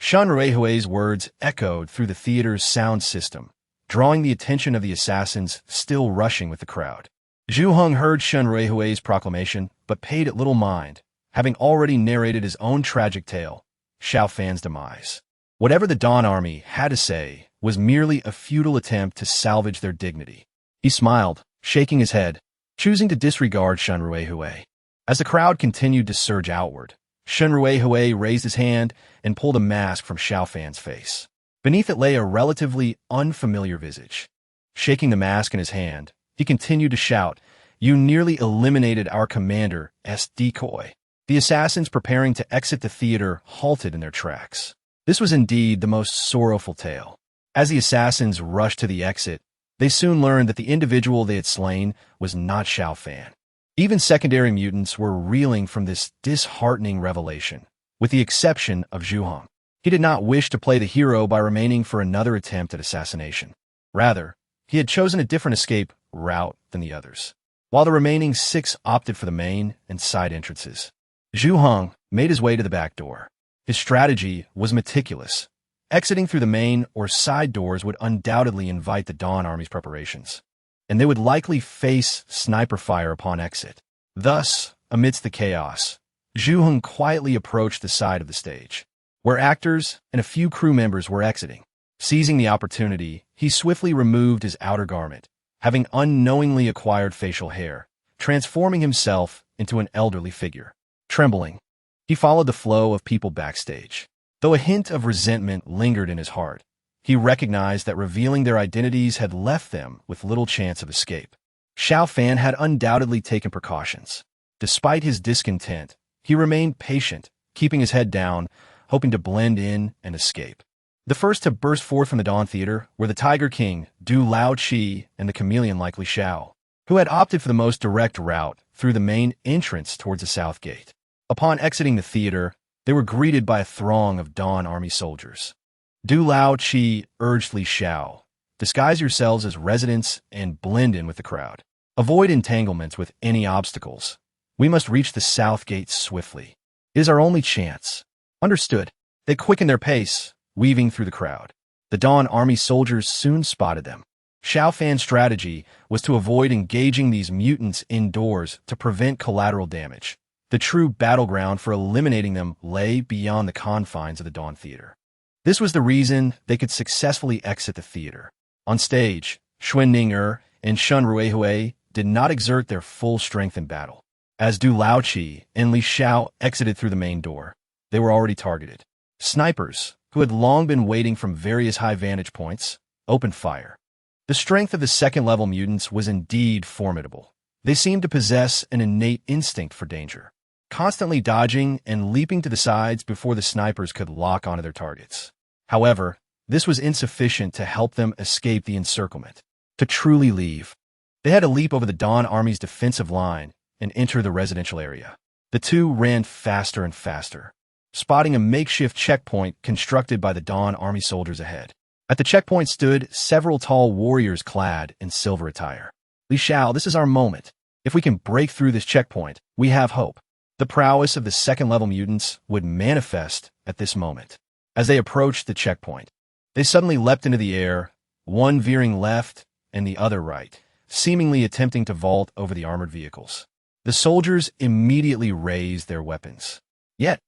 Shan Ruihui's words echoed through the theater's sound system, drawing the attention of the assassins still rushing with the crowd. Zhu Heng heard Shan Ruihui's proclamation, but paid it little mind, having already narrated his own tragic tale, Xiao Fan's demise. Whatever the Dawn Army had to say was merely a futile attempt to salvage their dignity. He smiled, shaking his head, choosing to disregard Shan Ruihui. As the crowd continued to surge outward, Shan Ruihui raised his hand and pulled a mask from Xiao Fan's face. Beneath it lay a relatively unfamiliar visage. Shaking the mask in his hand, he continued to shout, "You nearly eliminated our commander's decoy." The assassins preparing to exit the theater halted in their tracks. This was indeed the most sorrowful tale. As the assassins rushed to the exit, they soon learned that the individual they had slain was not Xiao Fan. Even secondary mutants were reeling from this disheartening revelation, with the exception of Zhu Heng. He did not wish to play the hero by remaining for another attempt at assassination. Rather, he had chosen a different escape route than the others, while the remaining 6 opted for the main and side entrances. Zhu Heng made his way to the back door. His strategy was meticulous. Exiting through the main or side doors would undoubtedly invite the Dawn Army's preparations, and they would likely face sniper fire upon exit. Thus, amidst the chaos, Zhu Heng quietly approached the side of the stage, where actors and a few crew members were exiting. Seizing the opportunity, he swiftly removed his outer garment, having unknowingly acquired facial hair, transforming himself into an elderly figure. Trembling, he followed the flow of people backstage. Though a hint of resentment lingered in his heart, he recognized that revealing their identities had left them with little chance of escape. Xiao Fan had undoubtedly taken precautions. Despite his discontent, he remained patient, keeping his head down, hoping to blend in and escape. The first to burst forth from the Dawn Theater were the Tiger King, Du Lao Chi, and the chameleon-like Li Xiao, who had opted for the most direct route through the main entrance towards the south gate. Upon exiting the theater, they were greeted by a throng of Dawn Army soldiers. Du Lao Chi urged Li Xiao, "Disguise yourselves as residents and blend in with the crowd. Avoid entanglements with any obstacles. We must reach the south gate swiftly. It is our only chance." Understood. They quickened their pace, weaving through the crowd. The Dawn Army soldiers soon spotted them. Xiao Fan's strategy was to avoid engaging these mutants indoors to prevent collateral damage. The true battleground for eliminating them lay beyond the confines of the Dawn Theater. This was the reason they could successfully exit the theater. On stage, Xuan Ning'er and Shun Ruihui did not exert their full strength in battle. As Du Laoqi and Li Xiao exited through the main door, they were already targeted. Snipers, who had long been waiting from various high vantage points, opened fire. The strength of the second-level mutants was indeed formidable. They seemed to possess an innate instinct for danger, constantly dodging and leaping to the sides before the snipers could lock onto their targets. However, this was insufficient to help them escape the encirclement. To truly leave, they had to leap over the Dawn Army's defensive line and enter the residential area. The two ran faster and faster, spotting a makeshift checkpoint constructed by the Dawn Army soldiers ahead. At the checkpoint stood several tall warriors clad in silver attire. Li Xiao, this is our moment. If we can break through this checkpoint, we have hope. The prowess of the second-level mutants would manifest at this moment. As they approached the checkpoint, they suddenly leapt into the air, one veering left and the other right, seemingly attempting to vault over the armored vehicles. The soldiers immediately raised their weapons. Yet,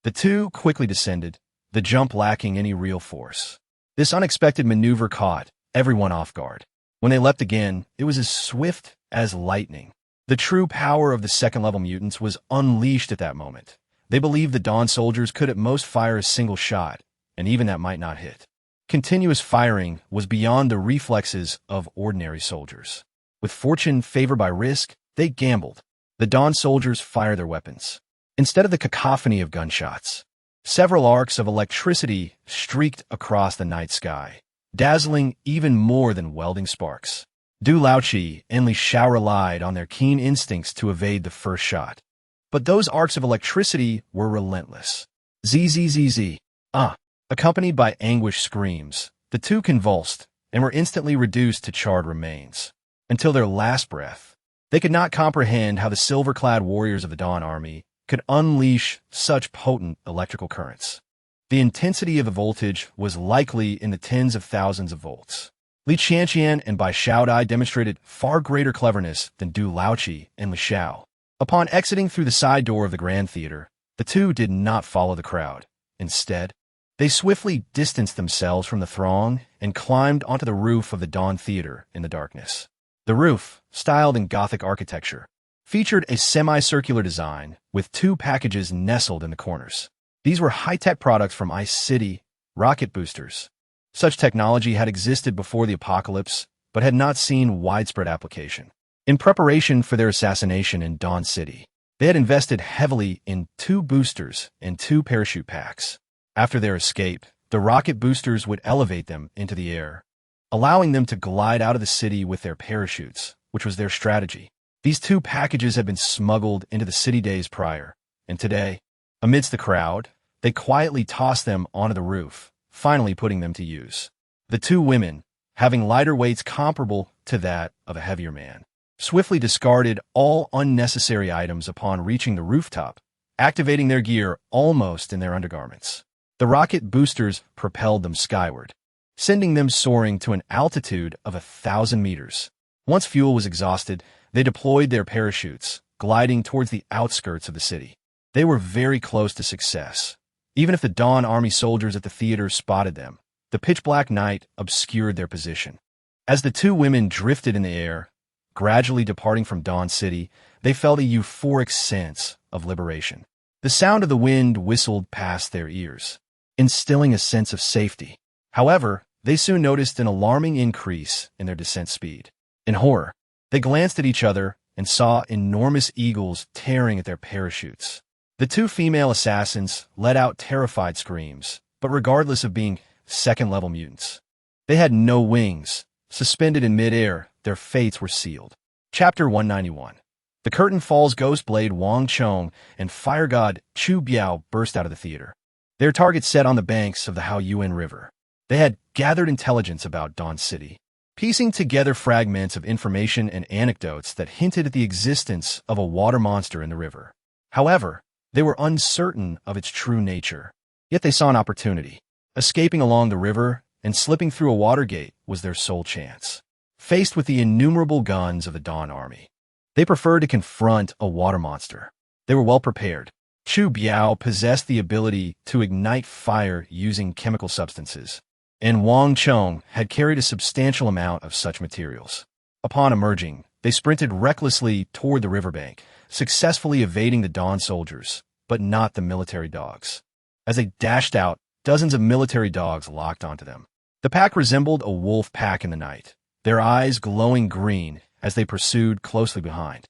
the two quickly descended, the jump lacking any real force. This unexpected maneuver caught everyone off guard. When they leapt again, it was as swift as lightning. The true power of the second-level mutants was unleashed at that moment. They believed the Dawn soldiers could at most fire a single shot, and even that might not hit. Continuous firing was beyond the reflexes of ordinary soldiers. With fortune favored by risk, they gambled. The Dawn soldiers fired their weapons. Instead of the cacophony of gunshots, several arcs of electricity streaked across the night sky, dazzling even more than welding sparks. Du Laoqi and Li Xiao relied on their keen instincts to evade the first shot. But those arcs of electricity were relentless. Zzz. Accompanied by anguished screams, the two convulsed and were instantly reduced to charred remains. Until their last breath, they could not comprehend how the silver-clad warriors of the Dawn Army could unleash such potent electrical currents. The intensity of the voltage was likely in the tens of thousands of volts. Li Qianqian and Bai Xiaodai demonstrated far greater cleverness than Du Laoqi and Li Xiao. Upon exiting through the side door of the Grand Theater, the two did not follow the crowd. Instead, they swiftly distanced themselves from the throng and climbed onto the roof of the Dawn Theater in the darkness. The roof, styled in Gothic architecture, featured a semicircular design with two packages nestled in the corners. These were high-tech products from Ice City, rocket boosters. Such technology had existed before the apocalypse, but had not seen widespread application. In preparation for their assassination in Dawn City, they had invested heavily in 2 boosters and 2 parachute packs. After their escape, the rocket boosters would elevate them into the air, allowing them to glide out of the city with their parachutes, which was their strategy. These 2 packages had been smuggled into the city days prior, and today, amidst the crowd, they quietly tossed them onto the roof, finally putting them to use. The 2 women, having lighter weights comparable to that of a heavier man, swiftly discarded all unnecessary items upon reaching the rooftop, activating their gear almost in their undergarments. The rocket boosters propelled them skyward, sending them soaring to an altitude of 1,000 meters. Once fuel was exhausted, they deployed their parachutes, gliding towards the outskirts of the city. They were very close to success. Even if the Dawn Army soldiers at the theater spotted them, the pitch-black night obscured their position. As the 2 women drifted in the air, gradually departing from Dawn City, they felt a euphoric sense of liberation. The sound of the wind whistled past their ears, instilling a sense of safety. However, they soon noticed an alarming increase in their descent speed. In horror, they glanced at each other and saw enormous eagles tearing at their parachutes. The 2 female assassins let out terrified screams, but regardless of being second-level mutants, they had no wings. Suspended in mid-air, their fates were sealed. Chapter 191. The curtain falls. Ghostblade Wang Chong and Fire God Chu Biao burst out of the theater, their target set on the banks of the Haoyuan River. They had gathered intelligence about Dawn City, piecing together fragments of information and anecdotes that hinted at the existence of a water monster in the river. However, they were uncertain of its true nature. Yet they saw an opportunity. Escaping along the river and slipping through a water gate was their sole chance. faced with the innumerable guns of the Dawn Army. They preferred to confront a water monster. They were well prepared. Chu Biao possessed the ability to ignite fire using chemical substances, and Wang Chong had carried a substantial amount of such materials. Upon emerging, they sprinted recklessly toward the riverbank, successfully evading the Dawn soldiers, but not the military dogs. As they dashed out, dozens of military dogs locked onto them. The pack resembled a wolf pack in the night, their eyes glowing green as they pursued closely behind.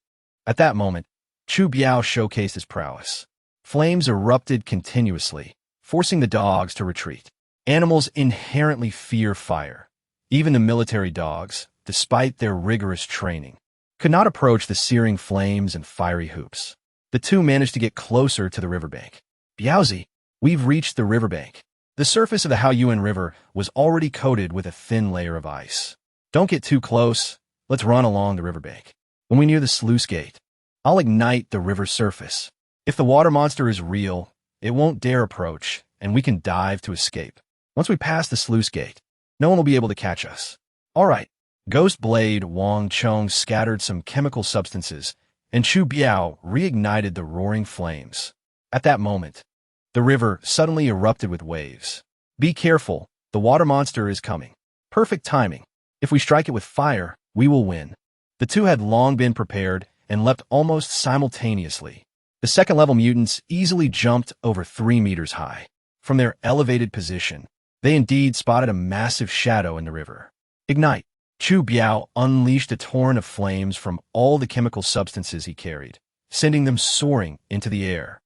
At that moment, Chu Biao showcased his prowess. Flames erupted continuously, forcing the dogs to retreat. Animals inherently fear fire. Even the military dogs, despite their rigorous training, could not approach the searing flames and fiery hoops. The two managed to get closer to the riverbank. Biaozi, we've reached the riverbank. The surface of the Haoyuan River was already coated with a thin layer of ice. Don't get too close. Let's run along the riverbank. When we near the sluice gate, I'll ignite the river surface. If the water monster is real, it won't dare approach, and we can dive to escape. Once we pass the sluice gate, no one will be able to catch us. All right. Ghost Blade Wang Chong scattered some chemical substances, and Chu Biao reignited the roaring flames. At that moment, the river suddenly erupted with waves. Be careful, the water monster is coming. Perfect timing. If we strike it with fire, we will win. The two had long been prepared and leapt almost simultaneously. The second-level mutants easily jumped over 3 meters high. From their elevated position, they indeed spotted a massive shadow in the river. Ignite! Chu Biao unleashed a torrent of flames from all the chemical substances he carried, sending them soaring into the air.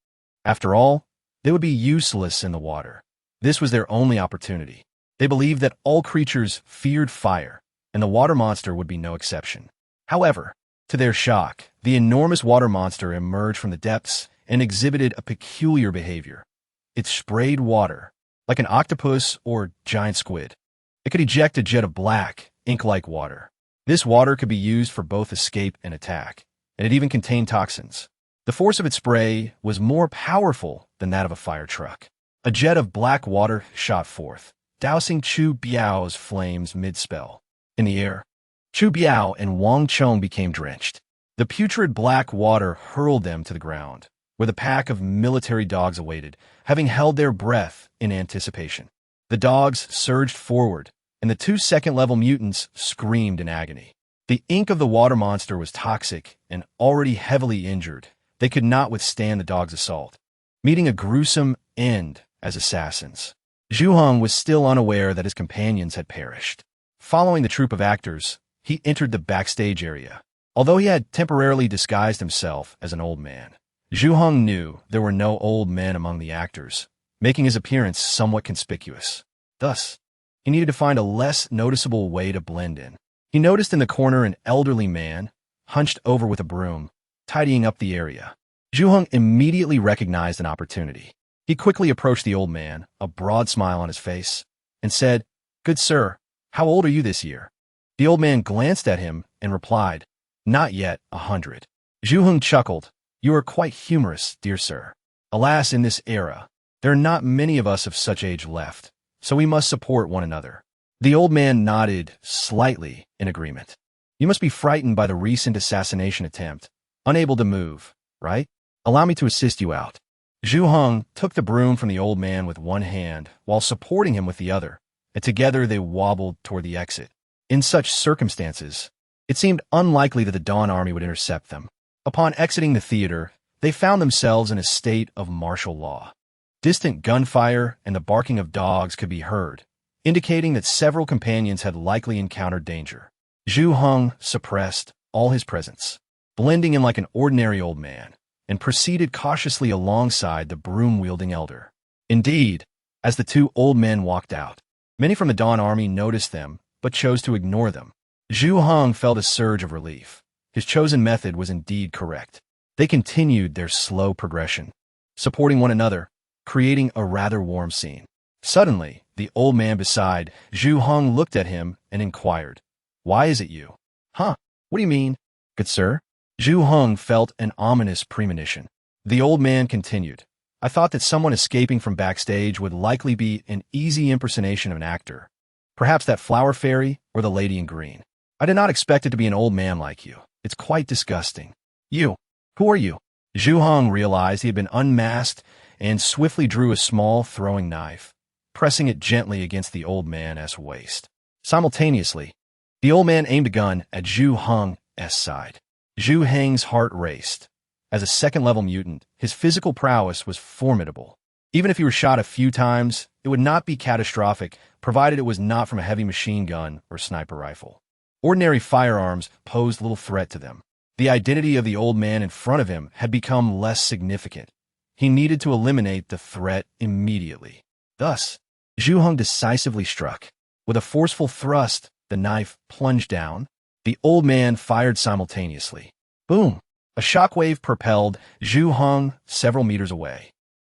After all, they would be useless in the water. This was their only opportunity. They believed that all creatures feared fire, and the water monster would be no exception. However, to their shock, the enormous water monster emerged from the depths and exhibited a peculiar behavior. It sprayed water, like an octopus or giant squid. It could eject a jet of black, ink-like water. This water could be used for both escape and attack, and it even contained toxins. The force of its spray was more powerful than that of a fire truck. A jet of black water shot forth, dousing Chu Biao's flames mid-spell. In the air, Chu Biao and Wang Chong became drenched. The putrid black water hurled them to the ground, where the pack of military dogs awaited, having held their breath in anticipation. The dogs surged forward, and the 2 second-level mutants screamed in agony. The ink of the water monster was toxic and already heavily injured. They could not withstand the dog's assault, meeting a gruesome end as assassins. Zhu Heng was still unaware that his companions had perished. Following the troupe of actors, he entered the backstage area. Although he had temporarily disguised himself as an old man, Zhu Heng knew there were no old men among the actors, making his appearance somewhat conspicuous. Thus, he needed to find a less noticeable way to blend in. He noticed in the corner an elderly man, hunched over with a broom, tidying up the area. Zhu Heng immediately recognized an opportunity. He quickly approached the old man, a broad smile on his face, and said, "Good sir, how old are you this year?" The old man glanced at him and replied, "Not yet 100. Zhu Heng chuckled, "You are quite humorous, dear sir. Alas, in this era, there are not many of us of such age left, so we must support one another." The old man nodded slightly in agreement. "You must be frightened by the recent assassination attempt, unable to move, right? Allow me to assist you out." Zhu Heng took the broom from the old man with one hand while supporting him with the other, and together they wobbled toward the exit. In such circumstances, it seemed unlikely that the Dawn Army would intercept them. Upon exiting the theater, they found themselves in a state of martial law. Distant gunfire and the barking of dogs could be heard, indicating that several companions had likely encountered danger. Zhu Heng suppressed all his presence, blending in like an ordinary old man, and proceeded cautiously alongside the broom-wielding elder. Indeed, as the 2 old men walked out, many from the Dawn Army noticed them, but chose to ignore them. Zhu Heng felt a surge of relief. His chosen method was indeed correct. They continued their slow progression, supporting one another, creating a rather warm scene. Suddenly, the old man beside Zhu Heng looked at him and inquired, "Why is it you?" "Huh? What do you mean?" "Good sir?" Zhu Heng felt an ominous premonition. The old man continued, "I thought that someone escaping from backstage would likely be an easy impersonation of an actor. Perhaps that flower fairy or the lady in green. I did not expect it to be an old man like you. It's quite disgusting. You. Who are you? Zhu Hong realized he had been unmasked and swiftly drew a small throwing knife, pressing it gently against the old man's waist. Simultaneously, the old man aimed a gun at Zhu Hong's side. Zhu Hong's heart raced. As a second-level mutant, his physical prowess was formidable. Even if he were shot a few times, it would not be catastrophic, provided it was not from a heavy machine gun or sniper rifle. Ordinary firearms posed little threat to them. The identity of the old man in front of him had become less significant. He needed to eliminate the threat immediately. Thus, Zhu Hong decisively struck. With a forceful thrust, the knife plunged down. The old man fired simultaneously. Boom! A shockwave propelled Zhu Hong several meters away,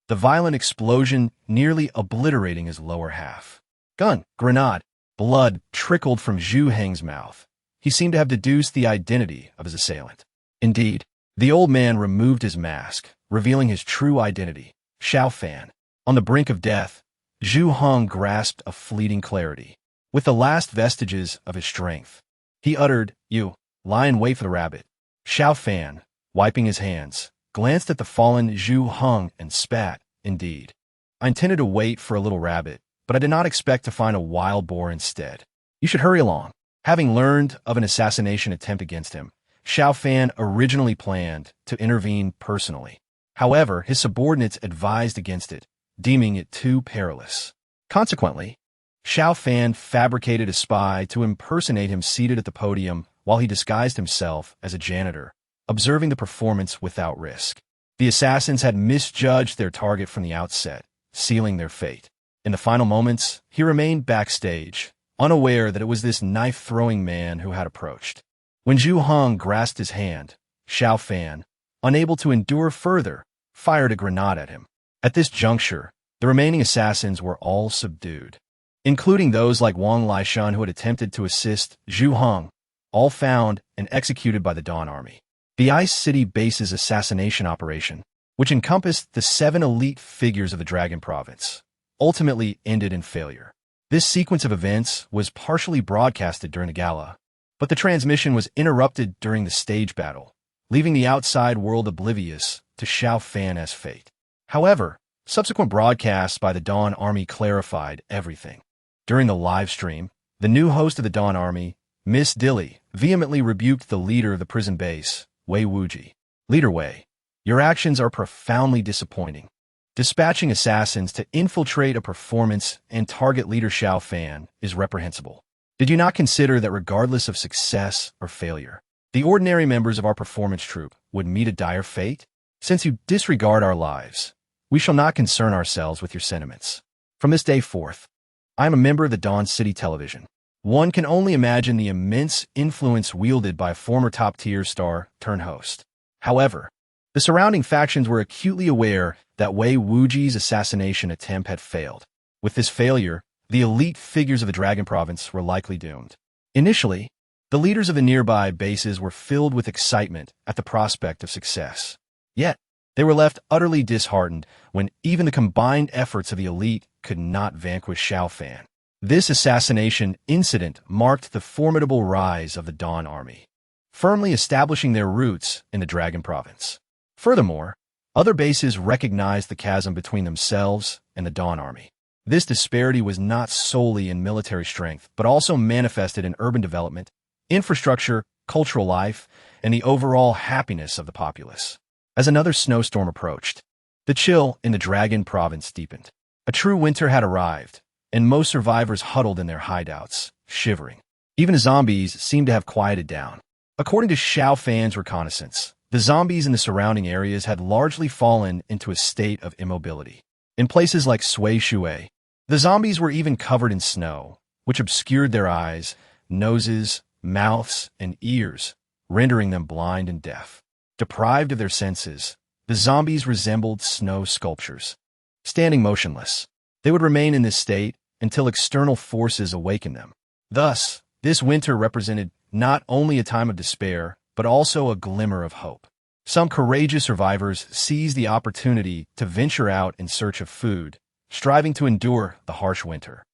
the violent explosion nearly obliterating his lower half. Gun, grenade, blood trickled from Zhu Hong's mouth. He seemed to have deduced the identity of his assailant. Indeed, the old man removed his mask, revealing his true identity, Xiao Fan. On the brink of death, Zhu Hong grasped a fleeting clarity. With the last vestiges of his strength, he uttered, "You, lie in wait for the rabbit." Xiao Fan, wiping his hands, glanced at the fallen Zhu Hong and spat, "Indeed. I intended to wait for a little rabbit, but I did not expect to find a wild boar instead. You should hurry along." Having learned of an assassination attempt against him, Xiao Fan originally planned to intervene personally. However, his subordinates advised against it, deeming it too perilous. Consequently, Xiao Fan fabricated a spy to impersonate him seated at the podium while he disguised himself as a janitor, observing the performance without risk. The assassins had misjudged their target from the outset, sealing their fate. In the final moments, he remained backstage, unaware that it was this knife-throwing man who had approached. When Zhu Hong grasped his hand, Xiao Fan, unable to endure further, fired a grenade at him. At this juncture, the remaining assassins were all subdued, including those like Wang Laishan who had attempted to assist Zhu Hong, all found and executed by the Dawn Army. The Ice City Base's assassination operation, which encompassed the 7 elite figures of the Dragon Province, ultimately ended in failure. This sequence of events was partially broadcasted during the gala, but the transmission was interrupted during the stage battle, leaving the outside world oblivious to Xiao Fan's fate. However, subsequent broadcasts by the Dawn Army clarified everything. During the live stream, the new host of the Dawn Army, Miss Dilly, vehemently rebuked the leader of the prison base, Wei Wuji. "Leader Wei, your actions are profoundly disappointing. Dispatching assassins to infiltrate a performance and target leader Xiao Fan is reprehensible. Did you not consider that regardless of success or failure, the ordinary members of our performance troupe would meet a dire fate? Since you disregard our lives, we shall not concern ourselves with your sentiments. From this day forth, I am a member of the Dawn City Television." One can only imagine the immense influence wielded by a former top-tier star turned host. However, the surrounding factions were acutely aware that Wei Wuji's assassination attempt had failed. With this failure, the elite figures of the Dragon Province were likely doomed. Initially, the leaders of the nearby bases were filled with excitement at the prospect of success. Yet, they were left utterly disheartened when even the combined efforts of the elite could not vanquish Xiao Fan. This assassination incident marked the formidable rise of the Dawn Army, firmly establishing their roots in the Dragon Province. Furthermore, other bases recognized the chasm between themselves and the Dawn Army. This disparity was not solely in military strength, but also manifested in urban development, infrastructure, cultural life, and the overall happiness of the populace. As another snowstorm approached, the chill in the Dragon Province deepened. A true winter had arrived, and most survivors huddled in their hideouts, shivering. Even the zombies seemed to have quieted down. According to Xiao Fan's reconnaissance, the zombies in the surrounding areas had largely fallen into a state of immobility. In places like Sui Shui, the zombies were even covered in snow, which obscured their eyes, noses, mouths, and ears, rendering them blind and deaf. Deprived of their senses, the zombies resembled snow sculptures. Standing motionless, they would remain in this state until external forces awakened them. Thus, this winter represented not only a time of despair, but also a glimmer of hope. Some courageous survivors seized the opportunity to venture out in search of food, striving to endure the harsh winter.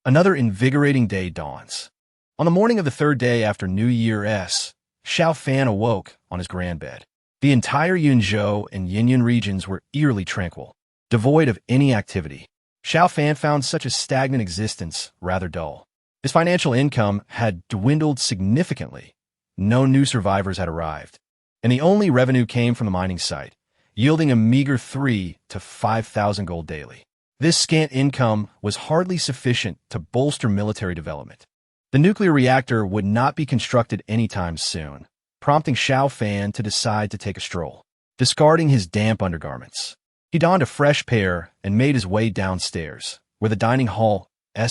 Another invigorating day dawns. On the morning of the third day after New Year's, Xiao Fan awoke on his grand bed. The entire Yunzhou and Yinyan regions were eerily tranquil, devoid of any activity. Xiao Fan found such a stagnant existence rather dull. His financial income had dwindled significantly. No new survivors had arrived, and the only revenue came from the mining site, yielding a meager 3 to 5,000 gold daily. This scant income was hardly sufficient to bolster military development. The nuclear reactor would not be constructed anytime soon, prompting Xiao Fan to decide to take a stroll. Discarding his damp undergarments, he donned a fresh pair and made his way downstairs, where the dining hall's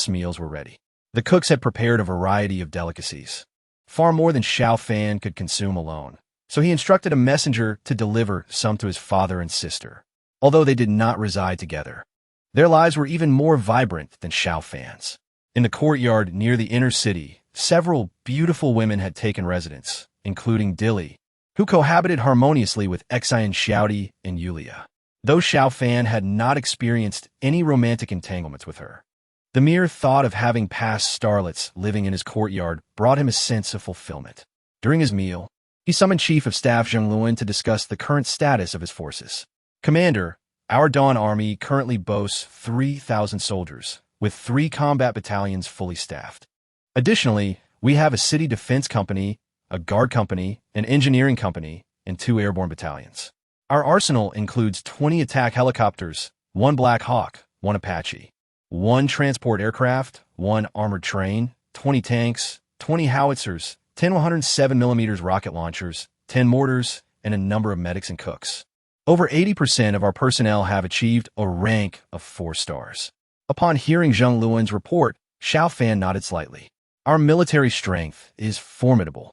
meals were ready. The cooks had prepared a variety of delicacies, far more than Xiao Fan could consume alone, so he instructed a messenger to deliver some to his father and sister. Although they did not reside together, their lives were even more vibrant than Xiao Fan's. In the courtyard near the inner city, several beautiful women had taken residence, including Dilly, who cohabited harmoniously with Xian Xiaodi and Yulia. Though Xiao Fan had not experienced any romantic entanglements with her, the mere thought of having past starlets living in his courtyard brought him a sense of fulfillment. During his meal, he summoned Chief of Staff Zheng Luan to discuss the current status of his forces. Commander, our Dawn Army currently boasts 3,000 soldiers, with 3 combat battalions fully staffed. Additionally, we have a city defense company, a guard company, an engineering company, and 2 airborne battalions. Our arsenal includes 20 attack helicopters, 1 Black Hawk, 1 Apache, 1 transport aircraft, 1 armored train, 20 tanks, 20 howitzers, 10 107mm rocket launchers, 10 mortars, and a number of medics and cooks. Over 80% of our personnel have achieved a rank of 4 stars. Upon hearing Zheng Luan's report, Xiao Fan nodded slightly. Our military strength is formidable,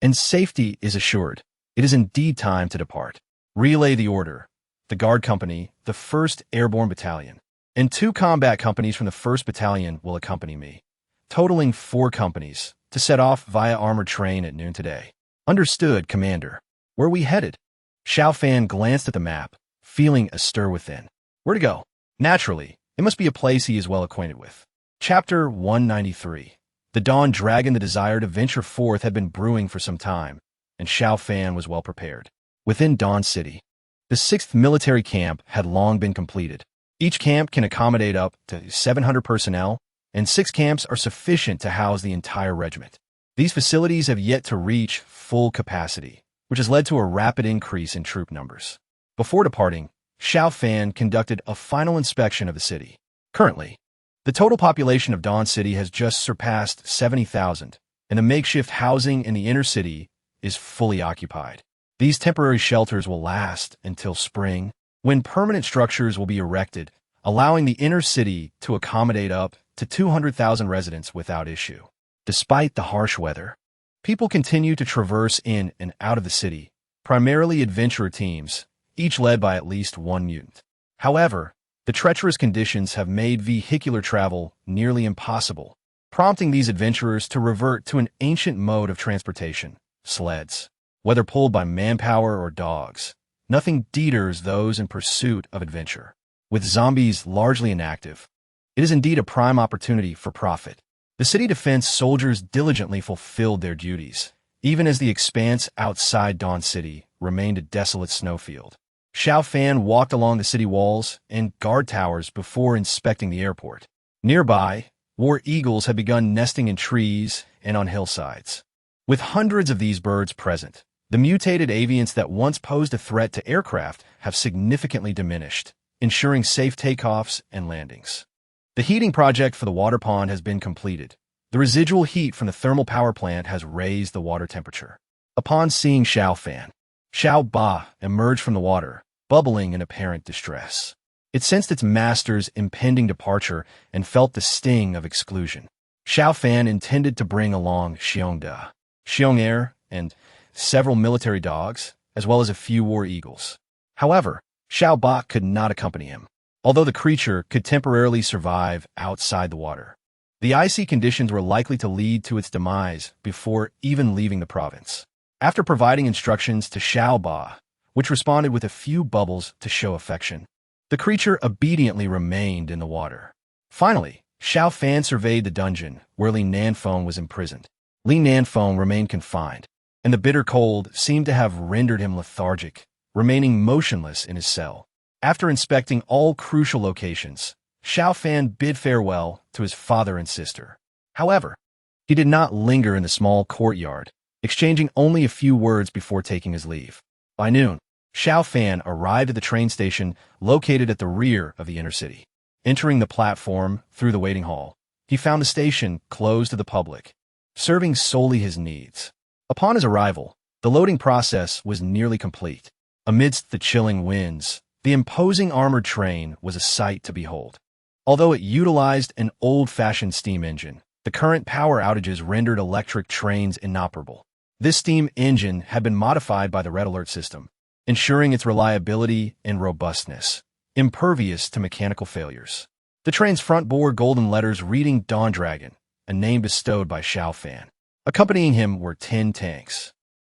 and safety is assured. It is indeed time to depart. Relay the order. The Guard Company, the 1st Airborne Battalion, and 2 combat companies from the 1st Battalion will accompany me, totaling 4 companies, to set off via armored train at noon today. Understood, Commander. Where are we headed? Xiao Fan glanced at the map, feeling a stir within. Where to go? Naturally, it must be a place he is well acquainted with. Chapter 193. The Dawn Dragon. The desire to venture forth had been brewing for some time, and Xiao Fan was well prepared. Within Dawn City, the 6th military camp had long been completed. Each camp can accommodate up to 700 personnel, and 6 camps are sufficient to house the entire regiment. These facilities have yet to reach full capacity, which has led to a rapid increase in troop numbers. Before departing, Xiao Fan conducted a final inspection of the city. Currently, the total population of Dawn City has just surpassed 70,000, and the makeshift housing in the inner city is fully occupied. These temporary shelters will last until spring, when permanent structures will be erected, allowing the inner city to accommodate up to 200,000 residents without issue. Despite the harsh weather, people continue to traverse in and out of the city, primarily adventurer teams, each led by at least 1 mutant. However, the treacherous conditions have made vehicular travel nearly impossible, prompting these adventurers to revert to an ancient mode of transportation, sleds. Whether pulled by manpower or dogs, nothing deters those in pursuit of adventure. With zombies largely inactive, it is indeed a prime opportunity for profit. The city defense soldiers diligently fulfilled their duties, even as the expanse outside Dawn City remained a desolate snowfield. Xiao Fan walked along the city walls and guard towers before inspecting the airport. Nearby, war eagles had begun nesting in trees and on hillsides. With hundreds of these birds present, the mutated avians that once posed a threat to aircraft have significantly diminished, ensuring safe takeoffs and landings. The heating project for the water pond has been completed. The residual heat from the thermal power plant has raised the water temperature. Upon seeing Xiao Fan, Xiao Ba emerged from the water, bubbling in apparent distress. It sensed its master's impending departure and felt the sting of exclusion. Xiao Fan intended to bring along Xiongda, Xiong'er, and several military dogs, as well as a few war eagles. However, Xiao Ba could not accompany him, although the creature could temporarily survive outside the water. The icy conditions were likely to lead to its demise before even leaving the province. After providing instructions to Xiao Ba, which responded with a few bubbles to show affection, the creature obediently remained in the water. Finally, Xiao Fan surveyed the dungeon where Li Nanfeng was imprisoned. Li Nanfeng remained confined, and the bitter cold seemed to have rendered him lethargic, remaining motionless in his cell. After inspecting all crucial locations, Xiao Fan bid farewell to his father and sister. However, he did not linger in the small courtyard, exchanging only a few words before taking his leave. By noon, Xiao Fan arrived at the train station located at the rear of the inner city. Entering the platform through the waiting hall, he found the station closed to the public, serving solely his needs. Upon his arrival, the loading process was nearly complete. Amidst the chilling winds, the imposing armored train was a sight to behold. Although it utilized an old-fashioned steam engine, the current power outages rendered electric trains inoperable. This steam engine had been modified by the red alert system, ensuring its reliability and robustness, impervious to mechanical failures. The train's front bore golden letters reading Dawn Dragon, a name bestowed by Xiao Fan. Accompanying him were 10 tanks,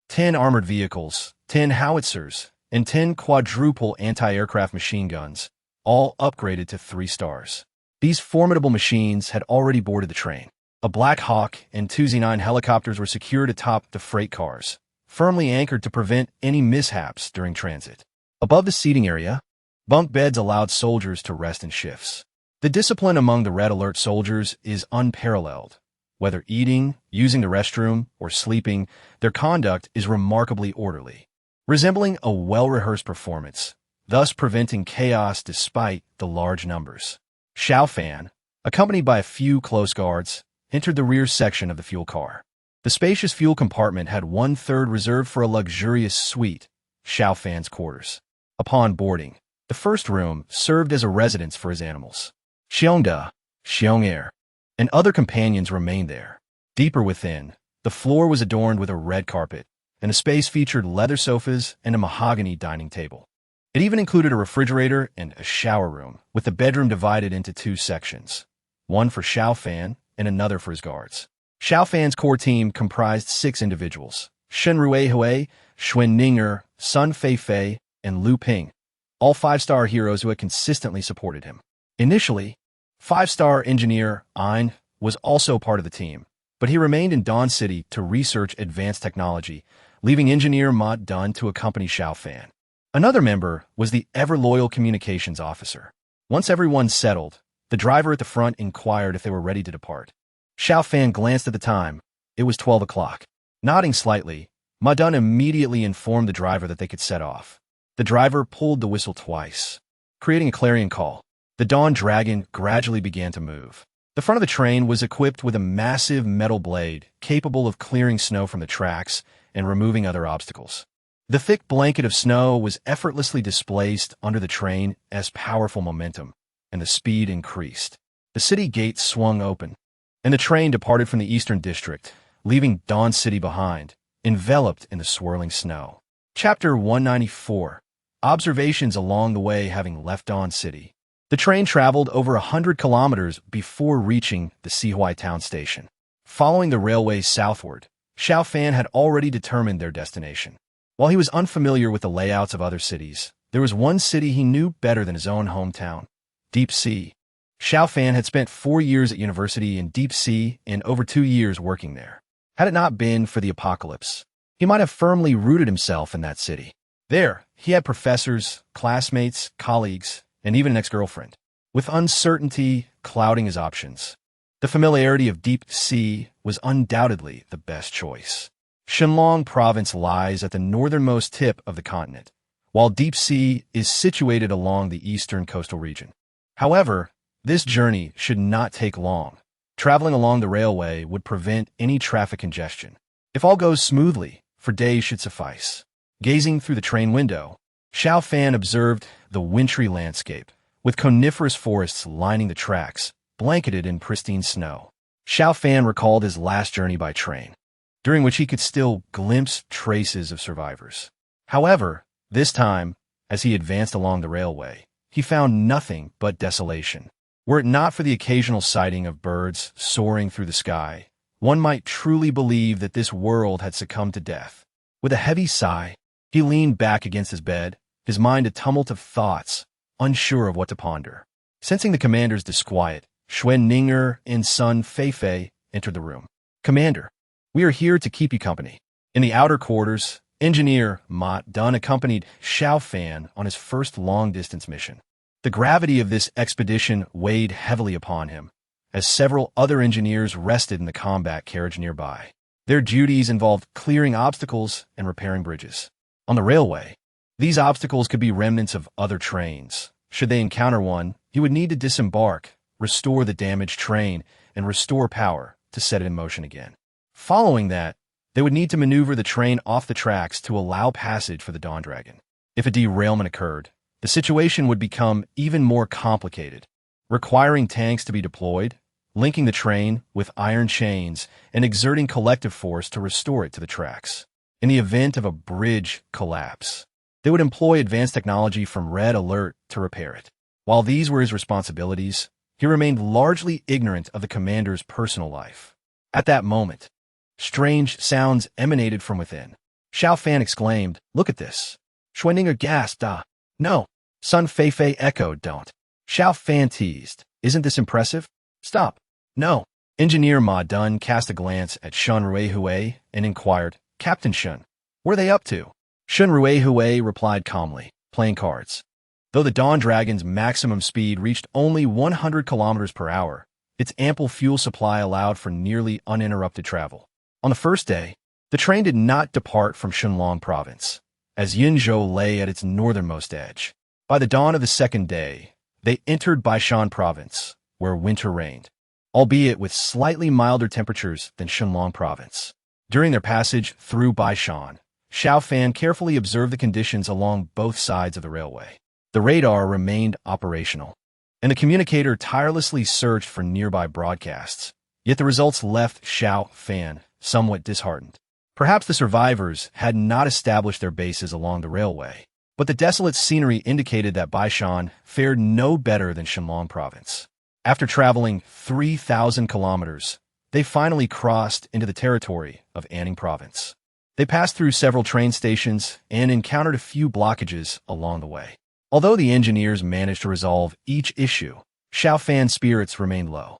10 armored vehicles, 10 howitzers, and 10 quadruple anti-aircraft machine guns, all upgraded to 3 stars. These formidable machines had already boarded the train. A Black Hawk and 2 Z-9 helicopters were secured atop the freight cars, firmly anchored to prevent any mishaps during transit. Above the seating area, bunk beds allowed soldiers to rest in shifts. The discipline among the Red Alert soldiers is unparalleled. Whether eating, using the restroom, or sleeping, their conduct is remarkably orderly, resembling a well-rehearsed performance, thus preventing chaos despite the large numbers. Xiao Fan, accompanied by a few close guards, entered the rear section of the fuel car. The spacious fuel compartment had 1/3 reserved for a luxurious suite, Xiao Fan's quarters. Upon boarding, the first room served as a residence for his animals. Xiongda, Xiong'er, and other companions remained there. Deeper within, the floor was adorned with a red carpet, and the space featured leather sofas and a mahogany dining table. It even included a refrigerator and a shower room, with the bedroom divided into 2 sections, one for Xiao Fan and another for his guards. Xiao Fan's core team comprised 6 individuals: Shen Ruihui, Xuan Ninger, Sun Feifei, and Lu Ping, all 5-star heroes who had consistently supported him. Initially, 5-star engineer Ein was also part of the team, but he remained in Dawn City to research advanced technology, leaving engineer Ma Dun to accompany Xiao Fan. Another member was the ever-loyal communications officer. Once everyone settled, the driver at the front inquired if they were ready to depart. Xiao Fan glanced at the time. It was 12 o'clock. Nodding slightly, Ma Dun immediately informed the driver that they could set off. The driver pulled the whistle twice, creating a clarion call. The Dawn Dragon gradually began to move. The front of the train was equipped with a massive metal blade capable of clearing snow from the tracks and removing other obstacles. The thick blanket of snow was effortlessly displaced under the train as powerful momentum, and the speed increased. The city gates swung open, and the train departed from the Eastern District, leaving Dawn City behind, enveloped in the swirling snow. Chapter 194. Observations along the way having left Dawn City. The train traveled over 100 kilometers before reaching the Sihuai town station. Following the railway southward, Xiao Fan had already determined their destination. While he was unfamiliar with the layouts of other cities, there was one city he knew better than his own hometown: Deep Sea. Xiao Fan had spent 4 years at university in Deep Sea and over 2 years working there. Had it not been for the apocalypse, he might have firmly rooted himself in that city. There, he had professors, classmates, colleagues, and even an ex-girlfriend, with uncertainty clouding his options. The familiarity of Deep Sea was undoubtedly the best choice. Shenlong province lies at the northernmost tip of the continent, while Deep Sea is situated along the eastern coastal region. However, this journey should not take long. Traveling along the railway would prevent any traffic congestion. If all goes smoothly, for days should suffice. Gazing through the train window, Xiao Fan observed the wintry landscape, with coniferous forests lining the tracks, blanketed in pristine snow. Xiao Fan recalled his last journey by train, during which he could still glimpse traces of survivors. However, this time, as he advanced along the railway, he found nothing but desolation. Were it not for the occasional sighting of birds soaring through the sky, one might truly believe that this world had succumbed to death. With a heavy sigh, he leaned back against his bed, his mind a tumult of thoughts, unsure of what to ponder. Sensing the commander's disquiet, Xuan Ninger and Sun Feifei entered the room. "Commander, We are here to keep you company. In the outer quarters, engineer Ma Dun accompanied Xiao Fan on his first long-distance mission. The gravity of this expedition weighed heavily upon him, as several other engineers rested in the combat carriage nearby. Their duties involved clearing obstacles and repairing bridges. On the railway, these obstacles could be remnants of other trains. Should they encounter one, he would need to disembark, restore the damaged train, and restore power to set it in motion again. Following that, they would need to maneuver the train off the tracks to allow passage for the Dawn Dragon. If a derailment occurred, the situation would become even more complicated, requiring tanks to be deployed, linking the train with iron chains, and exerting collective force to restore it to the tracks. In the event of a bridge collapse, they would employ advanced technology from Red Alert to repair it. While these were his responsibilities, he remained largely ignorant of the commander's personal life. At that moment, strange sounds emanated from within. Xiao Fan exclaimed, "Look at this." Schwendinger gasped, "Ah, no." Sun Feifei echoed, "Don't." Xiao Fan teased, "Isn't this impressive? Stop." "No." Engineer Ma Dun cast a glance at Shun Ruihui and inquired, "Captain Shun, what are they up to?" Shun Ruihui replied calmly, "Playing cards." Though the Dawn Dragon's maximum speed reached only 100 kilometers per hour, its ample fuel supply allowed for nearly uninterrupted travel. On the first day, the train did not depart from Shunlong province, as Yinzhou lay at its northernmost edge. By the dawn of the second day, they entered Baishan province, where winter reigned, albeit with slightly milder temperatures than Shunlong province. During their passage through Baishan, Xiao Fan carefully observed the conditions along both sides of the railway. The radar remained operational, and the communicator tirelessly searched for nearby broadcasts, yet the results left Xiao Fan somewhat disheartened. Perhaps the survivors had not established their bases along the railway, but the desolate scenery indicated that Baishan fared no better than Shunlong province. After traveling 3,000 kilometers, they finally crossed into the territory of Anning province. They passed through several train stations and encountered a few blockages along the way. Although the engineers managed to resolve each issue, Xiao Fan's spirits remained low.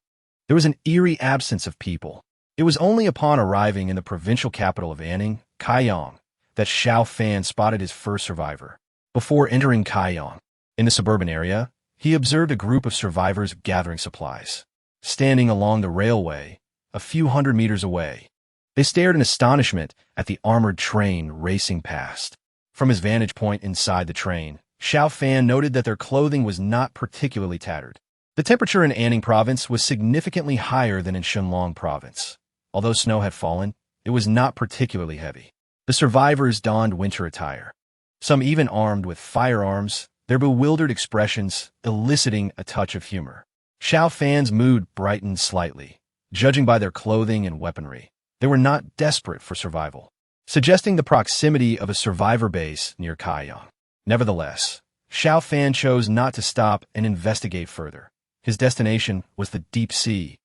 There was an eerie absence of people. It was only upon arriving in the provincial capital of Anning, Kaiyang, that Xiao Fan spotted his first survivor. Before entering Kaiyang, in the suburban area, he observed a group of survivors gathering supplies. Standing along the railway, a few hundred meters away, they stared in astonishment at the armored train racing past. From his vantage point inside the train, Xiao Fan noted that their clothing was not particularly tattered. The temperature in Anning province was significantly higher than in Shunlong province. Although snow had fallen, it was not particularly heavy. The survivors donned winter attire, some even armed with firearms, their bewildered expressions eliciting a touch of humor. Xiao Fan's mood brightened slightly. Judging by their clothing and weaponry, they were not desperate for survival, suggesting the proximity of a survivor base near Kaiyang. Nevertheless, Xiao Fan chose not to stop and investigate further. His destination was the deep sea,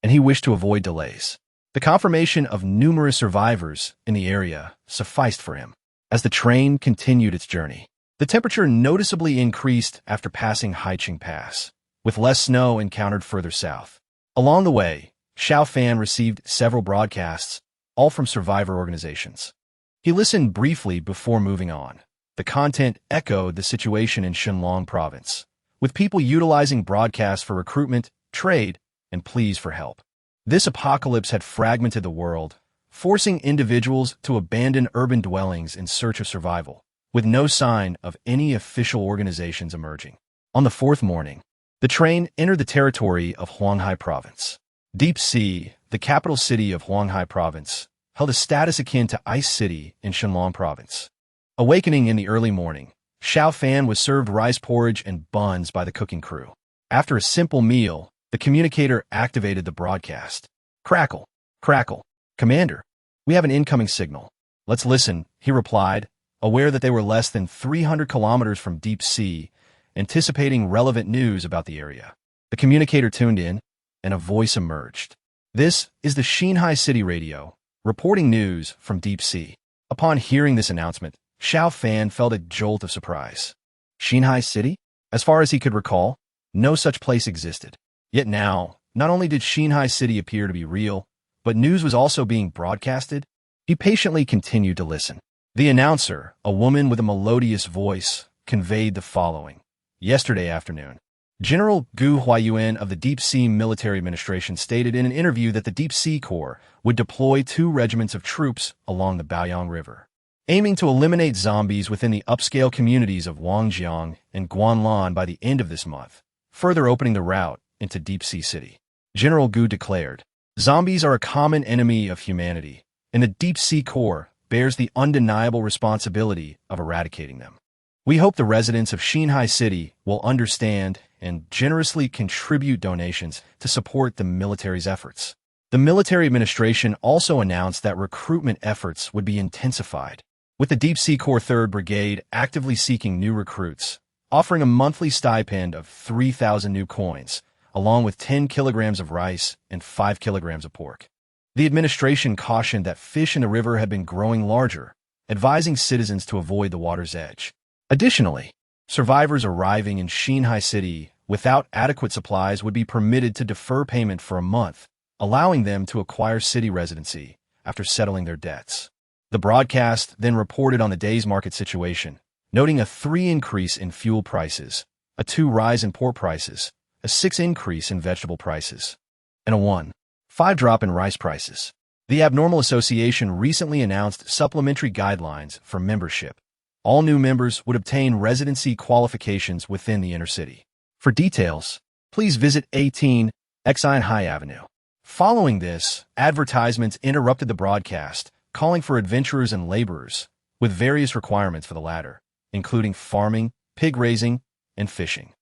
and he wished to avoid delays. The confirmation of numerous survivors in the area sufficed for him. As the train continued its journey, the temperature noticeably increased after passing Haiqing Pass, with less snow encountered further south. Along the way, Xiao Fan received several broadcasts, all from survivor organizations. He listened briefly before moving on. The content echoed the situation in Shunlong province, with people utilizing broadcasts for recruitment, trade, and pleas for help. This apocalypse had fragmented the world, forcing individuals to abandon urban dwellings in search of survival, with no sign of any official organizations emerging. On the fourth morning, the train entered the territory of Huanghai province. Deep Sea, the capital city of Huanghai province, held a status akin to Ice City in Shunlong province. Awakening in the early morning, Xiao Fan was served rice porridge and buns by the cooking crew. After a simple meal, the communicator activated the broadcast. "Crackle, crackle. Commander, we have an incoming signal." "Let's listen," he replied, aware that they were less than 300 kilometers from Deep Sea, anticipating relevant news about the area. The communicator tuned in, and a voice emerged. "This is the Xinhai City Radio, reporting news from Deep Sea." Upon hearing this announcement, Xiao Fan felt a jolt of surprise. Xinhai City? As far as he could recall, no such place existed. Yet now, not only did Xinhai City appear to be real, but news was also being broadcasted. He patiently continued to listen. The announcer, a woman with a melodious voice, conveyed the following. Yesterday afternoon, General Gu Huayuan of the Deep Sea Military Administration stated in an interview that the Deep Sea Corps would deploy 2 regiments of troops along the Baoyang River, aiming to eliminate zombies within the upscale communities of Wangjiang and Guanlan by the end of this month, further opening the route into Deep Sea City. General Gu declared, "Zombies are a common enemy of humanity, and the Deep Sea Corps bears the undeniable responsibility of eradicating them. We hope the residents of Xinhai City will understand and generously contribute donations to support the military's efforts." The military administration also announced that recruitment efforts would be intensified, with the Deep Sea Corps 3rd Brigade actively seeking new recruits, offering a monthly stipend of 3,000 new coins, along with 10 kilograms of rice and 5 kilograms of pork. The administration cautioned that fish in the river had been growing larger, advising citizens to avoid the water's edge. Additionally, survivors arriving in Xinhai City without adequate supplies would be permitted to defer payment for a month, allowing them to acquire city residency after settling their debts. The broadcast then reported on the day's market situation, noting a 3 increase in fuel prices, a 2 rise in pork prices, a 6 increase in vegetable prices, and a 1.5 drop in rice prices. The Abnormal Association recently announced supplementary guidelines for membership. All new members would obtain residency qualifications within the inner city. For details, please visit 18 Xinhai Avenue. Following this, advertisements interrupted the broadcast, calling for adventurers and laborers, with various requirements for the latter, including farming, pig raising, and fishing.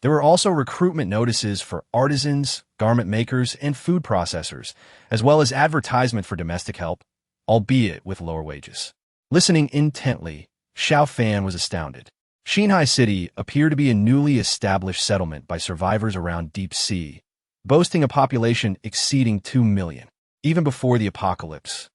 There were also recruitment notices for artisans, garment makers, and food processors, as well as advertisement for domestic help, albeit with lower wages. Listening intently, Xiao Fan was astounded. Xinhai City appeared to be a newly established settlement by survivors around Deep Sea, boasting a population exceeding 2 million. Even before the apocalypse,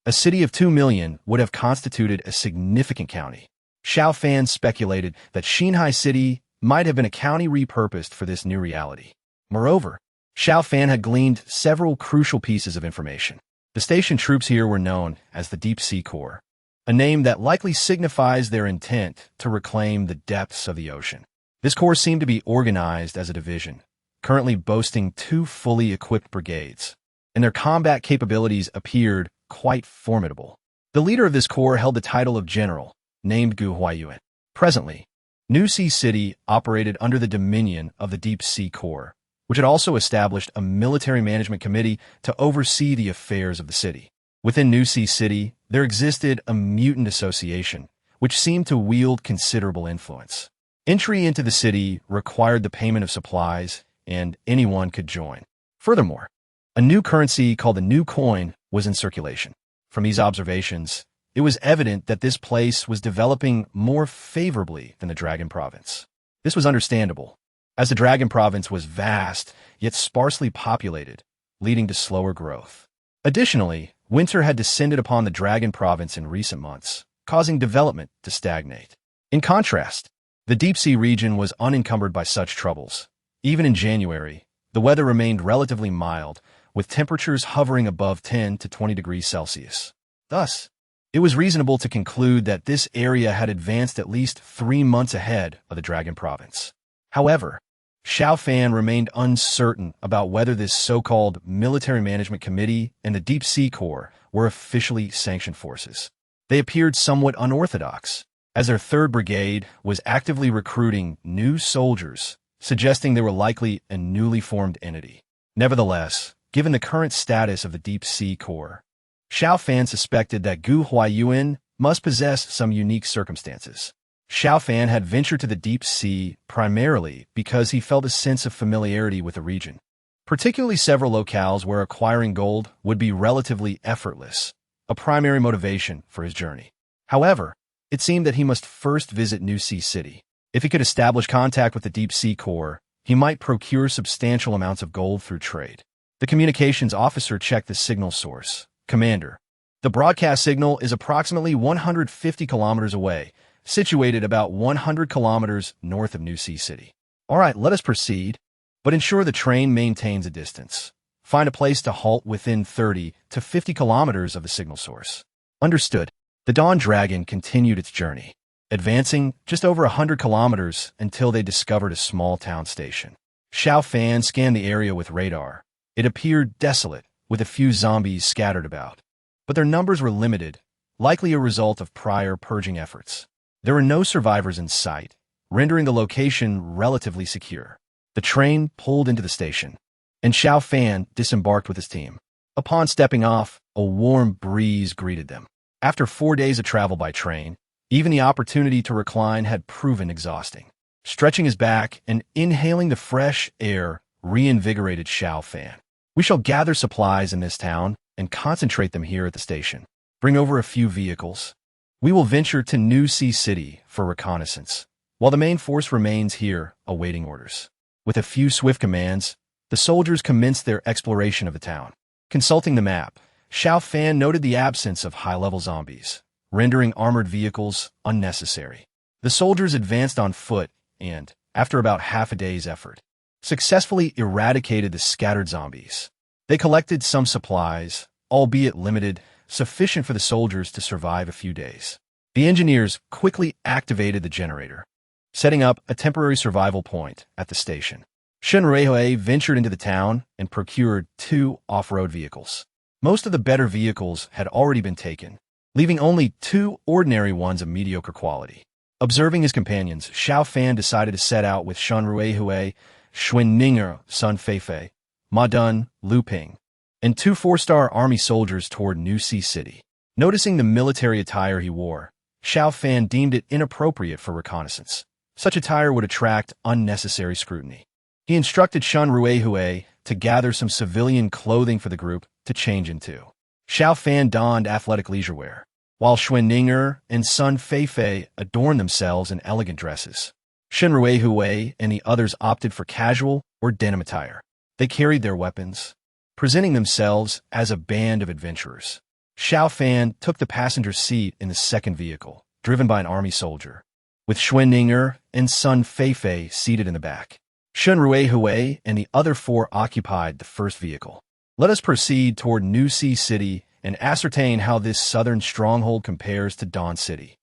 a city of 2 million would have constituted a significant county. Xiao Fan speculated that Xinhai City might have been a county repurposed for this new reality. Moreover, Xiao Fan had gleaned several crucial pieces of information. The station troops here were known as the Deep Sea Corps, a name that likely signifies their intent to reclaim the depths of the ocean. This corps seemed to be organized as a division, currently boasting 2 fully equipped brigades, and their combat capabilities appeared quite formidable. The leader of this corps held the title of general, named Gu Huayuan. Presently, New Sea City operated under the dominion of the Deep Sea Corps, which had also established a military management committee to oversee the affairs of the city. Within New Sea City, there existed a mutant association, which seemed to wield considerable influence. Entry into the city required the payment of supplies, and anyone could join. Furthermore, a new currency called the New Coin was in circulation. From these observations, it was evident that this place was developing more favorably than the Dragon Province. This was understandable, as the Dragon Province was vast, yet sparsely populated, leading to slower growth. Additionally, winter had descended upon the Dragon Province in recent months, causing development to stagnate. In contrast, the Deep Sea region was unencumbered by such troubles. Even in January, the weather remained relatively mild, with temperatures hovering above 10 to 20 degrees Celsius. Thus, it was reasonable to conclude that this area had advanced at least 3 months ahead of the Dragon Province. However, Xiao Fan remained uncertain about whether this so-called Military Management Committee and the Deep Sea Corps were officially sanctioned forces. They appeared somewhat unorthodox, as their 3rd Brigade was actively recruiting new soldiers, suggesting they were likely a newly formed entity. Nevertheless, given the current status of the Deep Sea Corps, Xiao Fan suspected that Gu Huayuan must possess some unique circumstances. Xiao Fan had ventured to the deep sea primarily because he felt a sense of familiarity with the region, particularly several locales where acquiring gold would be relatively effortless, a primary motivation for his journey. However, it seemed that he must first visit New Sea City. If he could establish contact with the Deep Sea Corps, he might procure substantial amounts of gold through trade. The communications officer checked the signal source. "Commander, the broadcast signal is approximately 150 kilometers away, situated about 100 kilometers north of New Sea City." "All right, let us proceed, but ensure the train maintains a distance. Find a place to halt within 30 to 50 kilometers of the signal source. Understood. The Dawn Dragon continued its journey, advancing just over 100 kilometers until they discovered a small town station. Xiao Fan scanned the area with radar. It appeared desolate, with a few zombies scattered about. But their numbers were limited, likely a result of prior purging efforts. There were no survivors in sight, rendering the location relatively secure. The train pulled into the station, and Xiao Fan disembarked with his team. Upon stepping off, a warm breeze greeted them. After 4 days of travel by train, even the opportunity to recline had proven exhausting. Stretching his back and inhaling the fresh air reinvigorated Xiao Fan. We shall gather supplies in this town and concentrate them here at the station. Bring over a few vehicles. We will venture to New Sea City for reconnaissance, while the main force remains here awaiting orders. With a few swift commands, the soldiers commenced their exploration of the town. Consulting the map, Xiao Fan noted the absence of high-level zombies, rendering armored vehicles unnecessary. The soldiers advanced on foot and, after about half a day's effort, successfully eradicated the scattered zombies. They collected some supplies, albeit limited, sufficient for the soldiers to survive a few days. The engineers quickly activated the generator, setting up a temporary survival point at the station. Shenruehui ventured into the town and procured 2 off-road vehicles. Most of the better vehicles had already been taken, leaving only 2 ordinary ones of mediocre quality. Observing his companions, Xiao Fan decided to set out with Shenruehui, Xuanninger, Sun Feifei, Ma Dun, Lu Ping, and 2 4-star army soldiers toward New Sea City. Noticing the military attire he wore, Xiao Fan deemed it inappropriate for reconnaissance. Such attire would attract unnecessary scrutiny. He instructed Shenruehui to gather some civilian clothing for the group to change into. Xiao Fan donned athletic leisure wear, while Xuanninger and Sun Feifei adorned themselves in elegant dresses. Shenruehui and the others opted for casual or denim attire. They carried their weapons, presenting themselves as a band of adventurers. Xiao Fan took the passenger seat in the second vehicle, driven by an army soldier, with Xuanninger and Sun Feifei seated in the back. Shenruehui and the other 4 occupied the first vehicle. Let us proceed toward New Sea City and ascertain how this southern stronghold compares to Dawn City.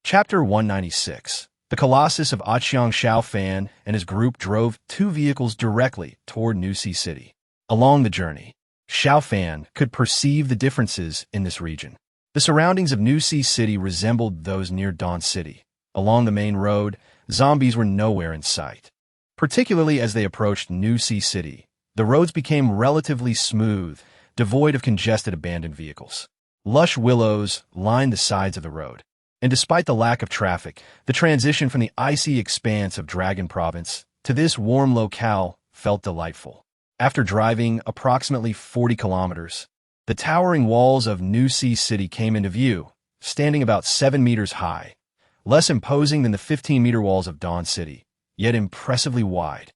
Chapter 196. The Colossus of Aqiang. Xiao Fan and his group drove 2 vehicles directly toward New Sea City. Along the journey, Xiao Fan could perceive the differences in this region. The surroundings of New Sea City resembled those near Dawn City. Along the main road, zombies were nowhere in sight. Particularly as they approached New Sea City, the roads became relatively smooth, devoid of congested abandoned vehicles. Lush willows lined the sides of the road, and despite the lack of traffic, the transition from the icy expanse of Dragon Province to this warm locale felt delightful. After driving approximately 40 kilometers, the towering walls of New Sea City came into view, standing about 7 meters high, less imposing than the 15-meter walls of Dawn City, yet impressively wide,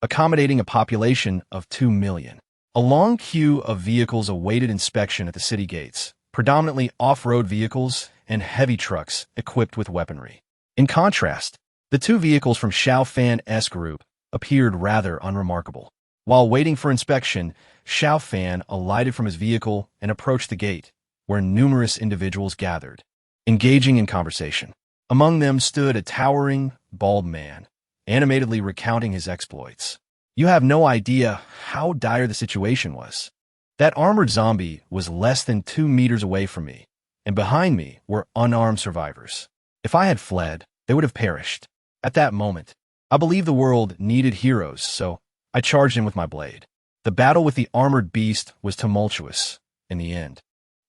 accommodating a population of 2 million. A long queue of vehicles awaited inspection at the city gates, predominantly off-road vehicles and heavy trucks equipped with weaponry. In contrast, the 2 vehicles from Xiao Fan's group appeared rather unremarkable. While waiting for inspection, Xiao Fan alighted from his vehicle and approached the gate, where numerous individuals gathered, engaging in conversation. Among them stood a towering, bald man, animatedly recounting his exploits. You have no idea how dire the situation was. That armored zombie was less than 2 meters away from me, and behind me were unarmed survivors. If I had fled, they would have perished. At that moment, I believed the world needed heroes, so I charged in with my blade. The battle with the armored beast was tumultuous. In the end,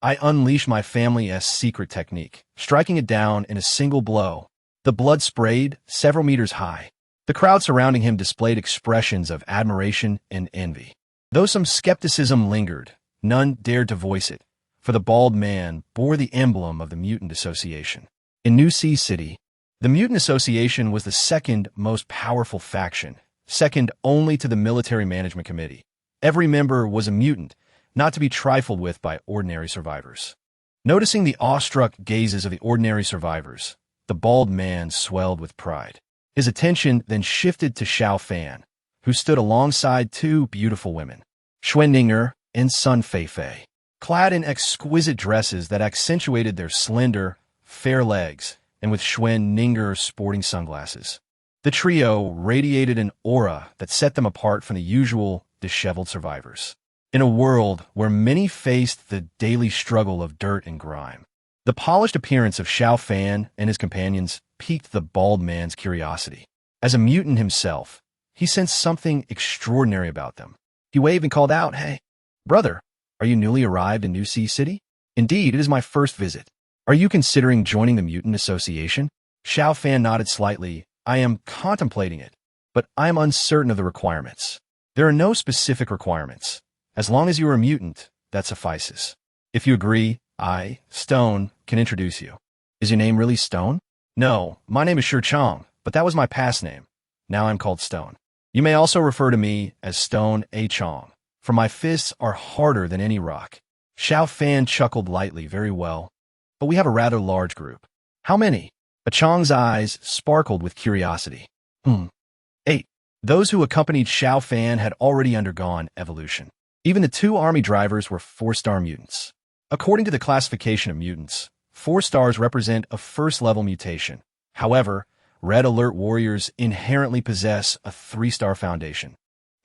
I unleashed my family's secret technique, striking it down in a single blow. The blood sprayed several meters high. The crowd surrounding him displayed expressions of admiration and envy. Though some skepticism lingered, none dared to voice it, for the bald man bore the emblem of the Mutant Association. In New Sea City, the Mutant Association was the second most powerful faction, second only to the Military Management Committee. Every member was a mutant, not to be trifled with by ordinary survivors. Noticing the awestruck gazes of the ordinary survivors, the bald man swelled with pride. His attention then shifted to Xiao Fan, who stood alongside 2 beautiful women. Schwendinger, and Sun Feifei, clad in exquisite dresses that accentuated their slender, fair legs, and with Schwendinger sporting sunglasses. The trio radiated an aura that set them apart from the usual disheveled survivors. In a world where many faced the daily struggle of dirt and grime, the polished appearance of Xiao Fan and his companions piqued the bald man's curiosity. As a mutant himself, he sensed something extraordinary about them. He waved and called out, "Hey, brother, are you newly arrived in New Sea City?" "Indeed, it is my first visit. Are you considering joining the Mutant Association?" Xiao Fan nodded slightly. "I am contemplating it, but I am uncertain of the requirements." "There are no specific requirements. As long as you are a mutant, that suffices. If you agree, I, Stone, can introduce you." "Is your name really Stone?" "No, my name is Shi Chong, but that was my past name. Now I'm called Stone. You may also refer to me as Stone A. Chong, for my fists are harder than any rock." Xiao Fan chuckled lightly. "Very well, but we have a rather large group." "How many?" A Chong's eyes sparkled with curiosity. 8. Those who accompanied Xiao Fan had already undergone evolution. Even the 2 army drivers were 4-star mutants. According to the classification of mutants, 4 stars represent a first-level mutation. However, Red Alert warriors inherently possess a 3-star foundation,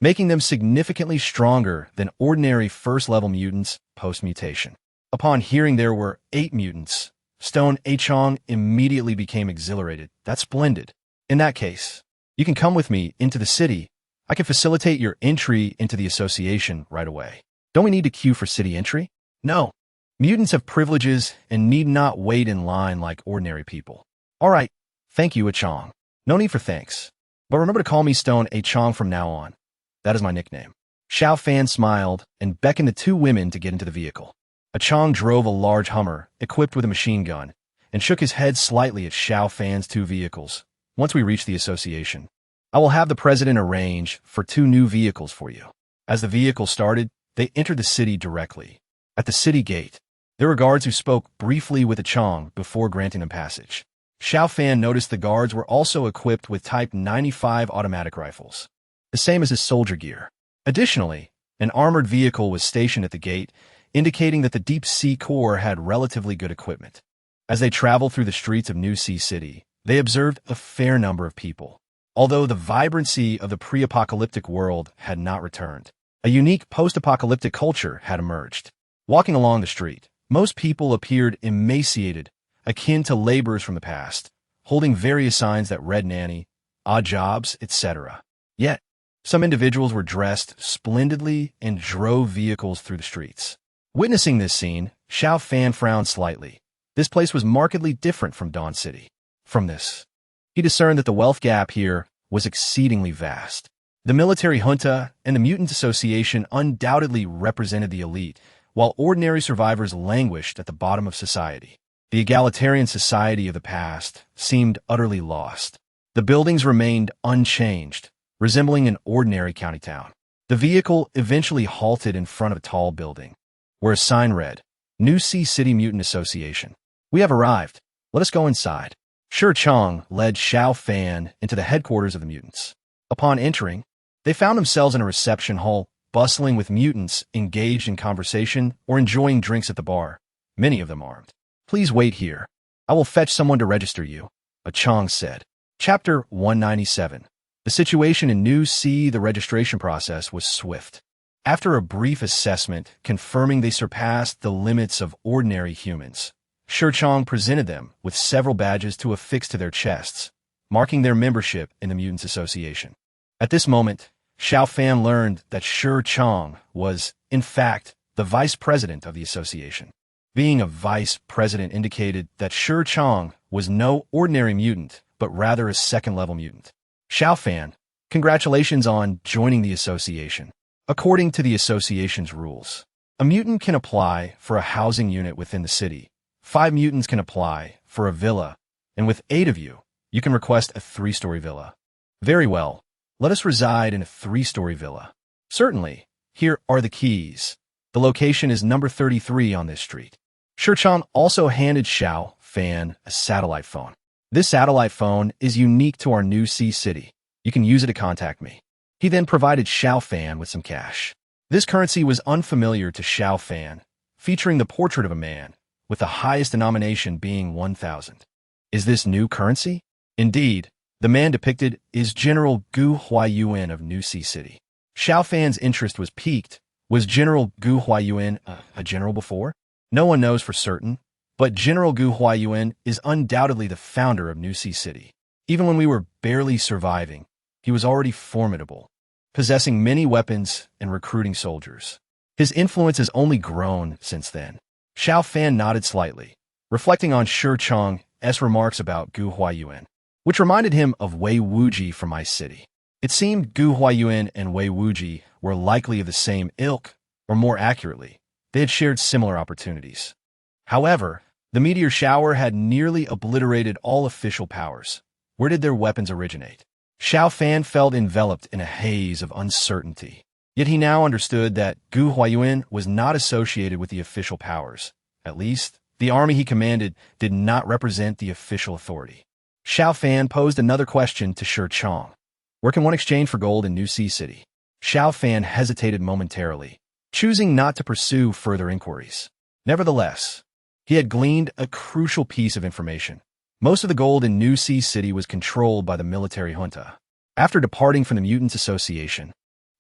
making them significantly stronger than ordinary first-level mutants post-mutation. Upon hearing there were 8 mutants, Stone A. Chong immediately became exhilarated. "That's splendid. In that case, you can come with me into the city. I can facilitate your entry into the association right away." "Don't we need to queue for city entry?" "No. Mutants have privileges and need not wait in line like ordinary people." "All right. Thank you, A. Chong." "No need for thanks. But remember to call me Stone A. Chong from now on. That is my nickname." Xiao Fan smiled and beckoned the 2 women to get into the vehicle. A Chong drove a large Hummer, equipped with a machine gun, and shook his head slightly at Xiao Fan's 2 vehicles. "Once we reach the association, I will have the president arrange for 2 new vehicles for you." As the vehicle started, they entered the city directly. At the city gate, there were guards who spoke briefly with the Chong before granting them passage. Xiao Fan noticed the guards were also equipped with Type 95 automatic rifles, the same as his soldier gear. Additionally, an armored vehicle was stationed at the gate, indicating that the Deep Sea Corps had relatively good equipment. As they traveled through the streets of New Sea City, they observed a fair number of people. Although the vibrancy of the pre-apocalyptic world had not returned, a unique post-apocalyptic culture had emerged. Walking along the street, most people appeared emaciated, akin to laborers from the past, holding various signs that read nanny, odd jobs, etc. Yet, some individuals were dressed splendidly and drove vehicles through the streets. Witnessing this scene, Xiao Fan frowned slightly. This place was markedly different from Dawn City. From this, he discerned that the wealth gap here was exceedingly vast. The military junta and the Mutant Association undoubtedly represented the elite, while ordinary survivors languished at the bottom of society. The egalitarian society of the past seemed utterly lost. The buildings remained unchanged, resembling an ordinary county town. The vehicle eventually halted in front of a tall building, where a sign read, "New Sea City Mutant Association. We have arrived. Let us go inside." Shi Chong led Xiao Fan into the headquarters of the mutants. Upon entering, they found themselves in a reception hall, bustling with mutants engaged in conversation or enjoying drinks at the bar, many of them armed. "Please wait here. I will fetch someone to register you," a Chong said. Chapter 197. The situation in New Sea, the registration process was swift. After a brief assessment confirming they surpassed the limits of ordinary humans, Shi Chong presented them with several badges to affix to their chests, marking their membership in the Mutants Association. At this moment, Xiao Fan learned that Shi Chong was, in fact, the vice president of the association. Being a vice president indicated that Shi Chong was no ordinary mutant, but rather a second-level mutant. Xiao Fan, congratulations on joining the association. According to the association's rules, a mutant can apply for a housing unit within the city. 5 mutants can apply for a villa, and with 8 of you, you can request a 3-story villa. Very well. Let us reside in a 3-story villa. Certainly. Here are the keys. The location is number 33 on this street. Shi Chong also handed Xiao Fan a satellite phone. This satellite phone is unique to our New Sea City. You can use it to contact me. He then provided Xiao Fan with some cash. This currency was unfamiliar to Xiao Fan, featuring the portrait of a man, with the highest denomination being 1,000. Is this new currency? Indeed, the man depicted is General Gu Huayuan of New Sea City. Xiao Fan's interest was piqued. Was General Gu Huayuan a general before? No one knows for certain, but General Gu Huayuan is undoubtedly the founder of New Sea City. Even when we were barely surviving, he was already formidable, possessing many weapons and recruiting soldiers. His influence has only grown since then. Xiao Fan nodded slightly, reflecting on Shi Chang's remarks about Gu Huayuan, which reminded him of Wei Wuji from my city. It seemed Gu Huayuan and Wei Wuji were likely of the same ilk, or more accurately, they had shared similar opportunities. However, the meteor shower had nearly obliterated all official powers. Where did their weapons originate? Xiao Fan felt enveloped in a haze of uncertainty. Yet he now understood that Gu Huayuan was not associated with the official powers. At least, the army he commanded did not represent the official authority. Xiao Fan posed another question to Shi Chang. Where can one exchange for gold in New Sea City? Xiao Fan hesitated momentarily, choosing not to pursue further inquiries. Nevertheless, he had gleaned a crucial piece of information. Most of the gold in New Sea City was controlled by the military junta. After departing from the Mutants Association,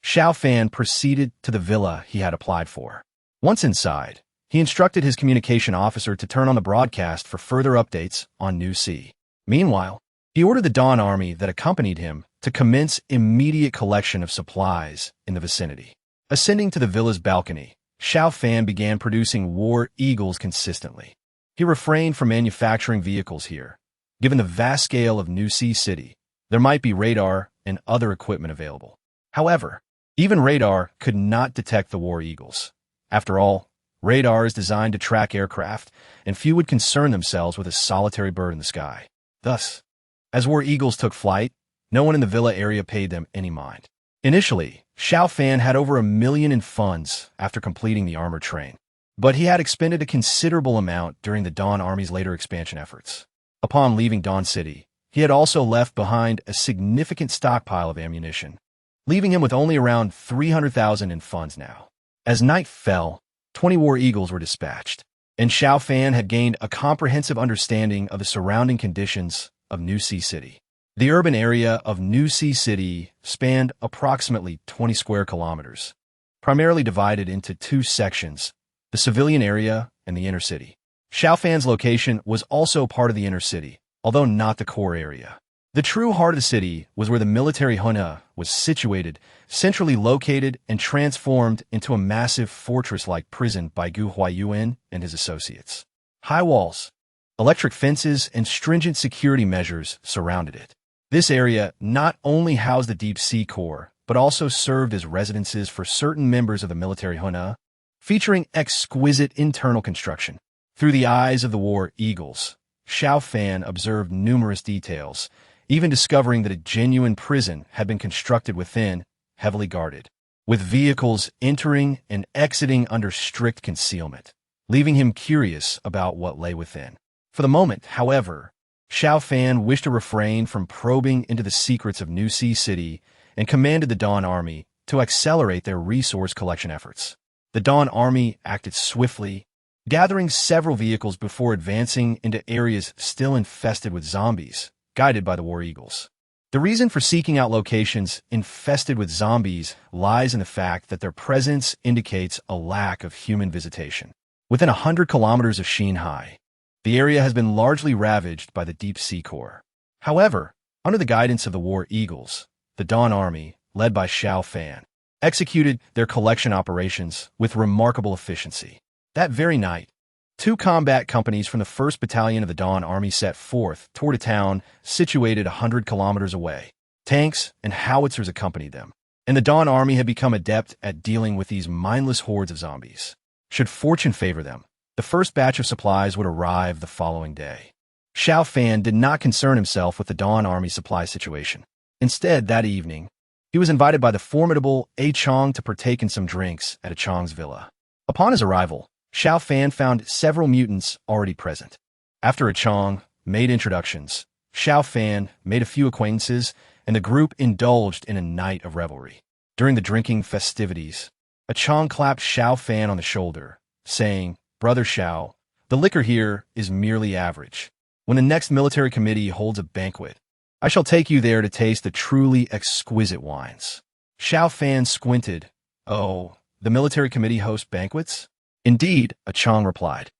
Xiao Fan proceeded to the villa he had applied for. Once inside, he instructed his communication officer to turn on the broadcast for further updates on New Sea. Meanwhile, he ordered the Dawn Army that accompanied him to commence immediate collection of supplies in the vicinity. Ascending to the villa's balcony, Xiao Fan began producing war eagles consistently. He refrained from manufacturing vehicles here. Given the vast scale of New Sea City, there might be radar and other equipment available. However, even radar could not detect the war eagles. After all, radar is designed to track aircraft, and few would concern themselves with a solitary bird in the sky. Thus, as war eagles took flight, no one in the villa area paid them any mind. Initially, Xiao Fan had over $1 million in funds after completing the armored train, but he had expended a considerable amount during the Dawn Army's later expansion efforts. Upon leaving Dawn City, he had also left behind a significant stockpile of ammunition, leaving him with only around 300,000 in funds now. As night fell, 20 war eagles were dispatched, and Xiao Fan had gained a comprehensive understanding of the surrounding conditions of New Sea City. The urban area of New Sea City spanned approximately 20 square kilometers, primarily divided into two sections, the civilian area and the inner city. Xiao Fan's location was also part of the inner city, although not the core area. The true heart of the city was where the military junta was situated, centrally located and transformed into a massive fortress-like prison by Gu Huayuan and his associates. High walls, electric fences, and stringent security measures surrounded it. This area not only housed the Deep Sea Corps, but also served as residences for certain members of the military junta, featuring exquisite internal construction. Through the eyes of the war eagles, Xiao Fan observed numerous details, even discovering that a genuine prison had been constructed within, heavily guarded, with vehicles entering and exiting under strict concealment, leaving him curious about what lay within. For the moment, however, Xiao Fan wished to refrain from probing into the secrets of New Sea City and commanded the Dawn Army to accelerate their resource collection efforts. The Dawn Army acted swiftly, gathering several vehicles before advancing into areas still infested with zombies, guided by the war eagles. The reason for seeking out locations infested with zombies lies in the fact that their presence indicates a lack of human visitation. Within 100 kilometers of Xinhai, the area has been largely ravaged by the Deep Sea Corps. However, under the guidance of the war eagles, the Dawn Army, led by Xiao Fan, executed their collection operations with remarkable efficiency. That very night, 2 combat companies from the 1st Battalion of the Dawn Army set forth toward a town situated 100 kilometers away. Tanks and howitzers accompanied them, and the Dawn Army had become adept at dealing with these mindless hordes of zombies. Should fortune favor them, the first batch of supplies would arrive the following day. Xiao Fan did not concern himself with the Dawn Army supply situation. Instead, that evening, he was invited by the formidable A Chong to partake in some drinks at A Chong's villa. Upon his arrival, Xiao Fan found several mutants already present. After A Chong made introductions, Xiao Fan made a few acquaintances, and the group indulged in a night of revelry. During the drinking festivities, A Chong clapped Xiao Fan on the shoulder, saying, "Brother Xiao, the liquor here is merely average. When the next military committee holds a banquet, I shall take you there to taste the truly exquisite wines." Xiao Fan squinted. "Oh, the military committee hosts banquets?" "Indeed," a Chong replied.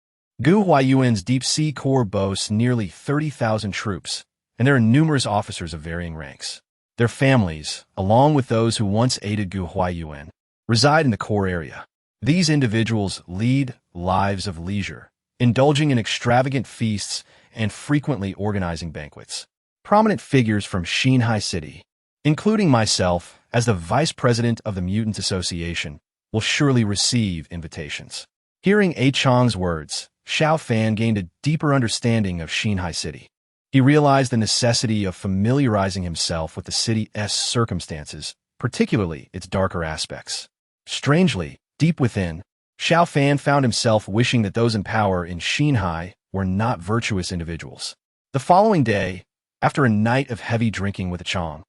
Gu Huayuan's deep-sea corps boasts nearly 30,000 troops, and there are numerous officers of varying ranks. Their families, along with those who once aided Gu Huayuan, reside in the core area. These individuals lead lives of leisure, indulging in extravagant feasts and frequently organizing banquets. Prominent figures from Xinhai City, including myself as the vice president of the Mutant Association, will surely receive invitations. Hearing A Chong's words, Xiao Fan gained a deeper understanding of Xinhai City. He realized the necessity of familiarizing himself with the city's circumstances, particularly its darker aspects. Strangely, deep within, Xiao Fan found himself wishing that those in power in Xinhai were not virtuous individuals. The following day, after a night of heavy drinking with a Chong,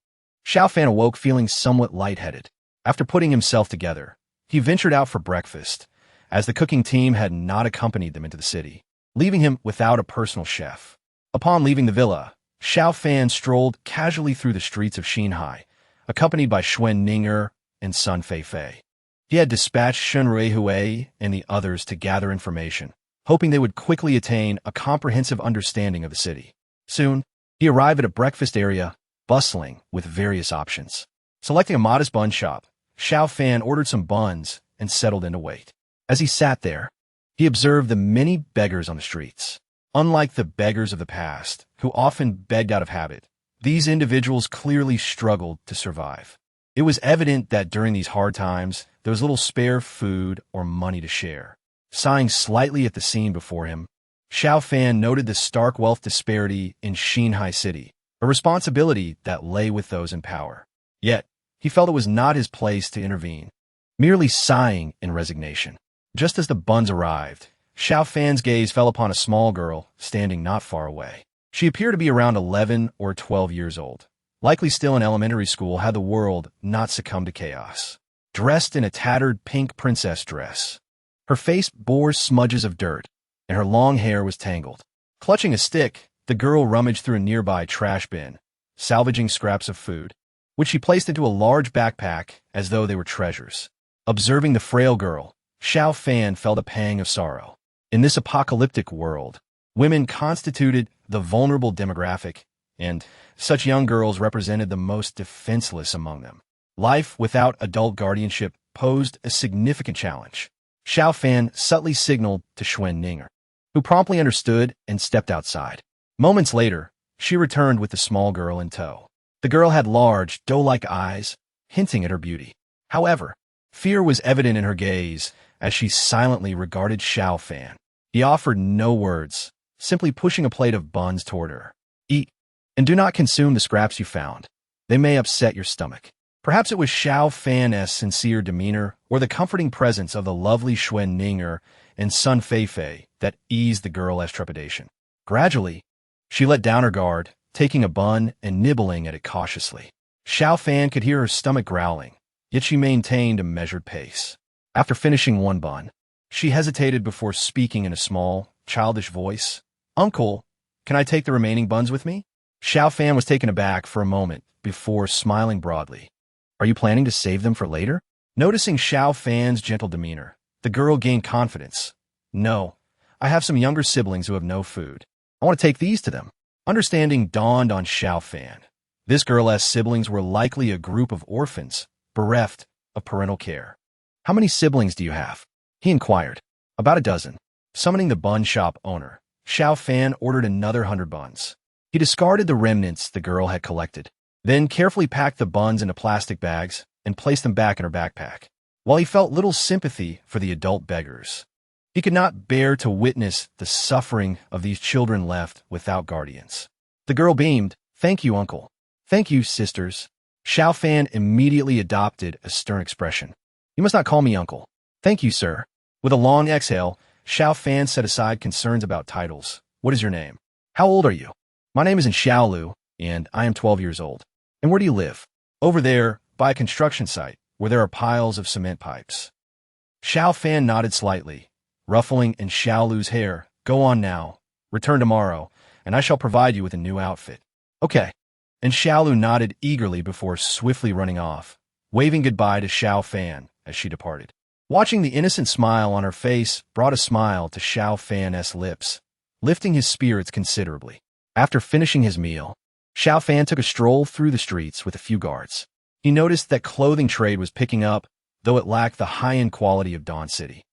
Xiao Fan awoke feeling somewhat lightheaded. After putting himself together, he ventured out for breakfast, as the cooking team had not accompanied them into the city, leaving him without a personal chef. Upon leaving the villa, Xiao Fan strolled casually through the streets of Xinhai, accompanied by Xuan Ning'er and Sun Feifei. He had dispatched Shen Ruihui and the others to gather information, hoping they would quickly attain a comprehensive understanding of the city. Soon, he arrived at a breakfast area, bustling with various options. Selecting a modest bun shop, Xiao Fan ordered some buns and settled in to wait. As he sat there, he observed the many beggars on the streets. Unlike the beggars of the past, who often begged out of habit, these individuals clearly struggled to survive. It was evident that during these hard times, there was little spare food or money to share. Sighing slightly at the scene before him, Xiao Fan noted the stark wealth disparity in Xinhai City, a responsibility that lay with those in power. Yet, he felt it was not his place to intervene, merely sighing in resignation. Just as the buns arrived, Xiao Fan's gaze fell upon a small girl standing not far away. She appeared to be around 11 or 12 years old, likely still in elementary school had the world not succumbed to chaos. Dressed in a tattered pink princess dress, her face bore smudges of dirt, and her long hair was tangled. Clutching a stick, the girl rummaged through a nearby trash bin, salvaging scraps of food, which she placed into a large backpack as though they were treasures. Observing the frail girl, Xiao Fan felt a pang of sorrow. In this apocalyptic world, women constituted the vulnerable demographic, and such young girls represented the most defenseless among them. Life without adult guardianship posed a significant challenge. Xiao Fan subtly signaled to Xuan Ning'er, who promptly understood and stepped outside. Moments later, she returned with the small girl in tow. The girl had large, doe-like eyes, hinting at her beauty. However, fear was evident in her gaze as she silently regarded Xiao Fan. He offered no words, simply pushing a plate of buns toward her. "Eat, and do not consume the scraps you found. They may upset your stomach." Perhaps it was Xiao Fan's sincere demeanor or the comforting presence of the lovely Xuan Ning'er and Sun Feifei that eased the girl's trepidation. Gradually, she let down her guard, taking a bun and nibbling at it cautiously. Xiao Fan could hear her stomach growling, yet she maintained a measured pace. After finishing one bun, she hesitated before speaking in a small, childish voice. "Uncle, can I take the remaining buns with me?" Xiao Fan was taken aback for a moment before smiling broadly. "Are you planning to save them for later?" Noticing Xiao Fan's gentle demeanor, the girl gained confidence. "No, I have some younger siblings who have no food. I want to take these to them." Understanding dawned on Xiao Fan. This girl's siblings were likely a group of orphans, bereft of parental care. "How many siblings do you have?" he inquired. "About a dozen." Summoning the bun shop owner, Xiao Fan ordered another 100 buns. He discarded the remnants the girl had collected, then carefully packed the buns into plastic bags and placed them back in her backpack. While he felt little sympathy for the adult beggars, he could not bear to witness the suffering of these children left without guardians. The girl beamed. "Thank you, uncle." "Thank you, sisters." Xiao Fan immediately adopted a stern expression. "You must not call me uncle." "Thank you, sir." With a long exhale, Xiao Fan set aside concerns about titles. "What is your name? How old are you?" "My name is Xiaolu, and I am 12 years old." "And where do you live?" "Over there, by a construction site, where there are piles of cement pipes." Xiao Fan nodded slightly, ruffling in Xiao Lu's hair. Go on now. Return tomorrow, and I shall provide you with a new outfit. Okay. And Xiao Lu nodded eagerly before swiftly running off, waving goodbye to Xiao Fan as she departed. Watching the innocent smile on her face brought a smile to Xiao Fan's lips, lifting his spirits considerably. After finishing his meal, Xiao Fan took a stroll through the streets with a few guards. He noticed that clothing trade was picking up, though it lacked the high-end quality of Dawn City.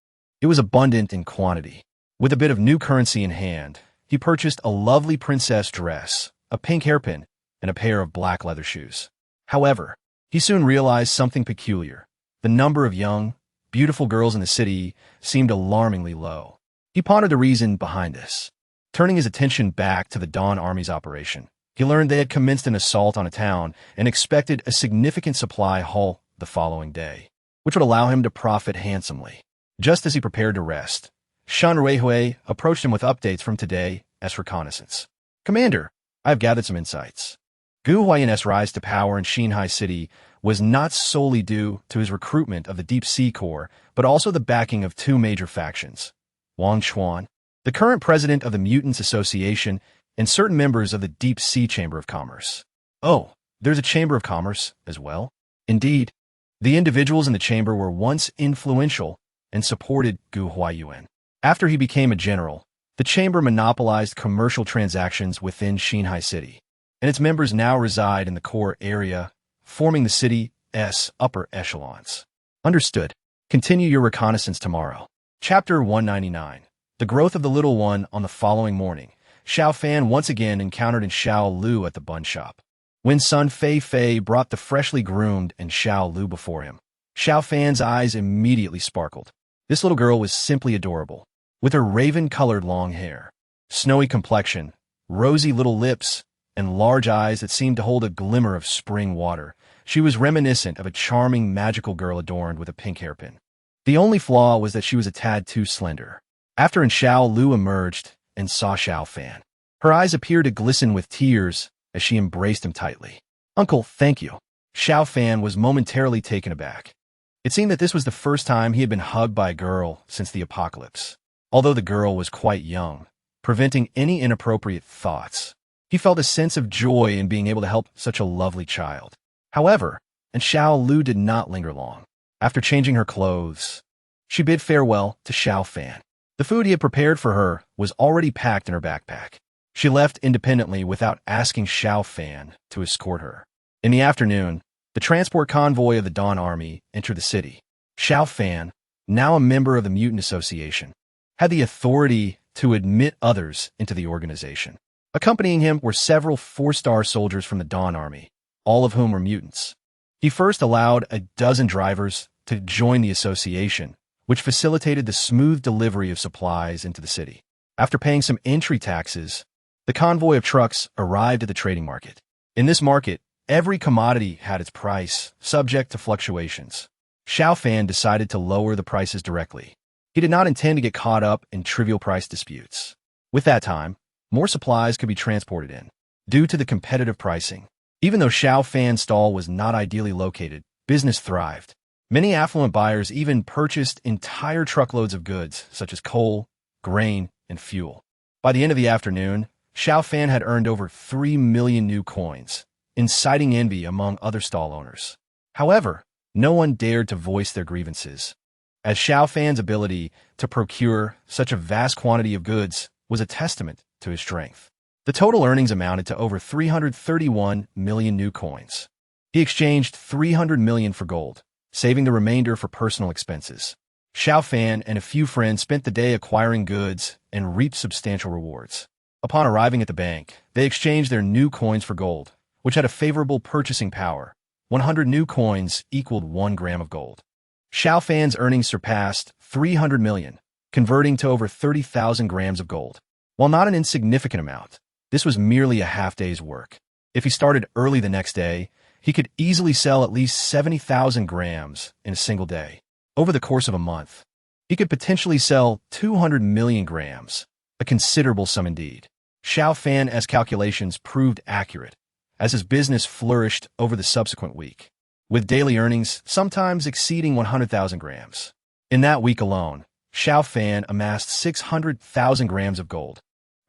It was abundant in quantity. With a bit of new currency in hand, he purchased a lovely princess dress, a pink hairpin, and a pair of black leather shoes. However, he soon realized something peculiar. The number of young, beautiful girls in the city seemed alarmingly low. He pondered the reason behind this. Turning his attention back to the Dawn Army's operation, he learned they had commenced an assault on a town and expected a significant supply haul the following day, which would allow him to profit handsomely. Just as he prepared to rest, Shan Ruihui approached him with updates from today's reconnaissance. Commander, I have gathered some insights. Gu Huayan's rise to power in Xinhai City was not solely due to his recruitment of the Deep Sea Corps, but also the backing of two major factions, Wang Chuan, the current president of the Mutants Association, and certain members of the Deep Sea Chamber of Commerce. Oh, there's a Chamber of Commerce as well? Indeed, the individuals in the chamber were once influential and supported Gu Huayuan. After he became a general, the chamber monopolized commercial transactions within Xinhai City, and its members now reside in the core area, forming the city's upper echelons. Understood. Continue your reconnaissance tomorrow. Chapter 199. The growth of the little one. On the following morning, Xiao Fan once again encountered in Xiao Lu at the bun shop. When Sun Fei brought the freshly groomed and Xiao Lu before him, Xiao Fan's eyes immediately sparkled. This little girl was simply adorable. With her raven-colored long hair, snowy complexion, rosy little lips, and large eyes that seemed to hold a glimmer of spring water, she was reminiscent of a charming magical girl adorned with a pink hairpin. The only flaw was that she was a tad too slender. After Xiao Lu emerged and saw Xiao Fan, her eyes appeared to glisten with tears as she embraced him tightly. Uncle, thank you. Xiao Fan was momentarily taken aback. It seemed that this was the first time he had been hugged by a girl since the apocalypse. Although the girl was quite young, preventing any inappropriate thoughts, he felt a sense of joy in being able to help such a lovely child. However, Xiao Lu did not linger long. After changing her clothes, she bid farewell to Xiao Fan. The food he had prepared for her was already packed in her backpack. She left independently without asking Xiao Fan to escort her. In the afternoon, the transport convoy of the Dawn Army entered the city. Xiao Fan, now a member of the Mutant Association, had the authority to admit others into the organization. Accompanying him were several 4-star soldiers from the Dawn Army, all of whom were mutants. He first allowed a dozen drivers to join the association, which facilitated the smooth delivery of supplies into the city. After paying some entry taxes, the convoy of trucks arrived at the trading market. In this market, every commodity had its price, subject to fluctuations. Xiao Fan decided to lower the prices directly. He did not intend to get caught up in trivial price disputes. With that time, more supplies could be transported in. Due to the competitive pricing, even though Xiao Fan's stall was not ideally located, business thrived. Many affluent buyers even purchased entire truckloads of goods, such as coal, grain, and fuel. By the end of the afternoon, Xiao Fan had earned over 3 million new coins, inciting envy among other stall owners. However, no one dared to voice their grievances, as Xiao Fan's ability to procure such a vast quantity of goods was a testament to his strength. The total earnings amounted to over 331 million new coins. He exchanged 300 million for gold, saving the remainder for personal expenses. Xiao Fan and a few friends spent the day acquiring goods and reaped substantial rewards. Upon arriving at the bank, they exchanged their new coins for gold, which had a favorable purchasing power. 100 new coins equaled 1 gram of gold. Xiao Fan's earnings surpassed 300 million, converting to over 30,000 grams of gold. While not an insignificant amount, this was merely a half-day's work. If he started early the next day, he could easily sell at least 70,000 grams in a single day. Over the course of a month, he could potentially sell 200 million grams, a considerable sum indeed. Xiao Fan's calculations proved accurate, as his business flourished over the subsequent week, with daily earnings sometimes exceeding 100,000 grams. In that week alone, Xiao Fan amassed 600,000 grams of gold,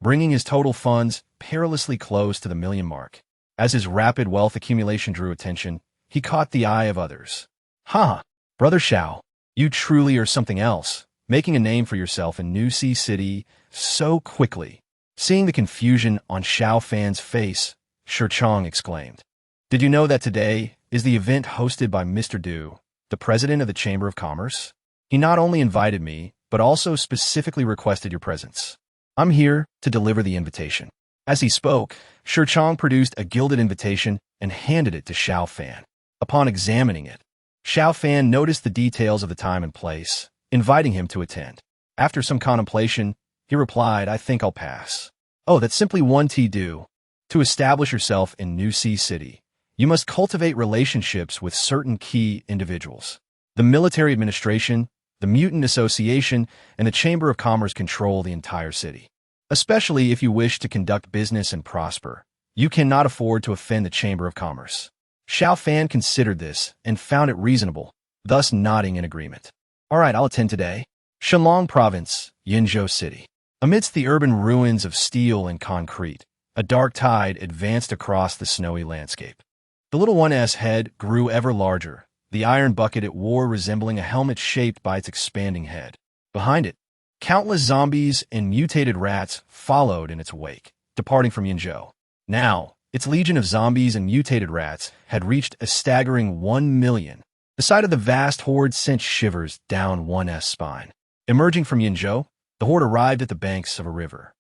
bringing his total funds perilously close to the million mark. As his rapid wealth accumulation drew attention, he caught the eye of others. "Ha! Brother Xiao, you truly are something else, making a name for yourself in New Sea City so quickly." Seeing the confusion on Xiao Fan's face, Chong exclaimed, "Did you know that today is the event hosted by Mr. Du, the president of the Chamber of Commerce? He not only invited me, but also specifically requested your presence. I'm here to deliver the invitation." As he spoke, Chong produced a gilded invitation and handed it to Xiao Fan. Upon examining it, Xiao Fan noticed the details of the time and place, inviting him to attend. After some contemplation, he replied, "I think I'll pass." "Oh, that's simply one to-do. To establish yourself in New Sea City, you must cultivate relationships with certain key individuals. The military administration, the Mutant Association, and the Chamber of Commerce control the entire city. Especially if you wish to conduct business and prosper, you cannot afford to offend the Chamber of Commerce." Xiao Fan considered this and found it reasonable, thus nodding in agreement. "All right, I'll attend today." Shenlong Province, Yinzhou City. Amidst the urban ruins of steel and concrete, a dark tide advanced across the snowy landscape. The little one's head grew ever larger, the iron bucket it wore resembling a helmet shaped by its expanding head. Behind it, countless zombies and mutated rats followed in its wake, departing from Yinzhou. Now, its legion of zombies and mutated rats had reached a staggering 1 million. The sight of the vast horde sent shivers down one's spine. Emerging from Yinzhou, the horde arrived at the banks of a river.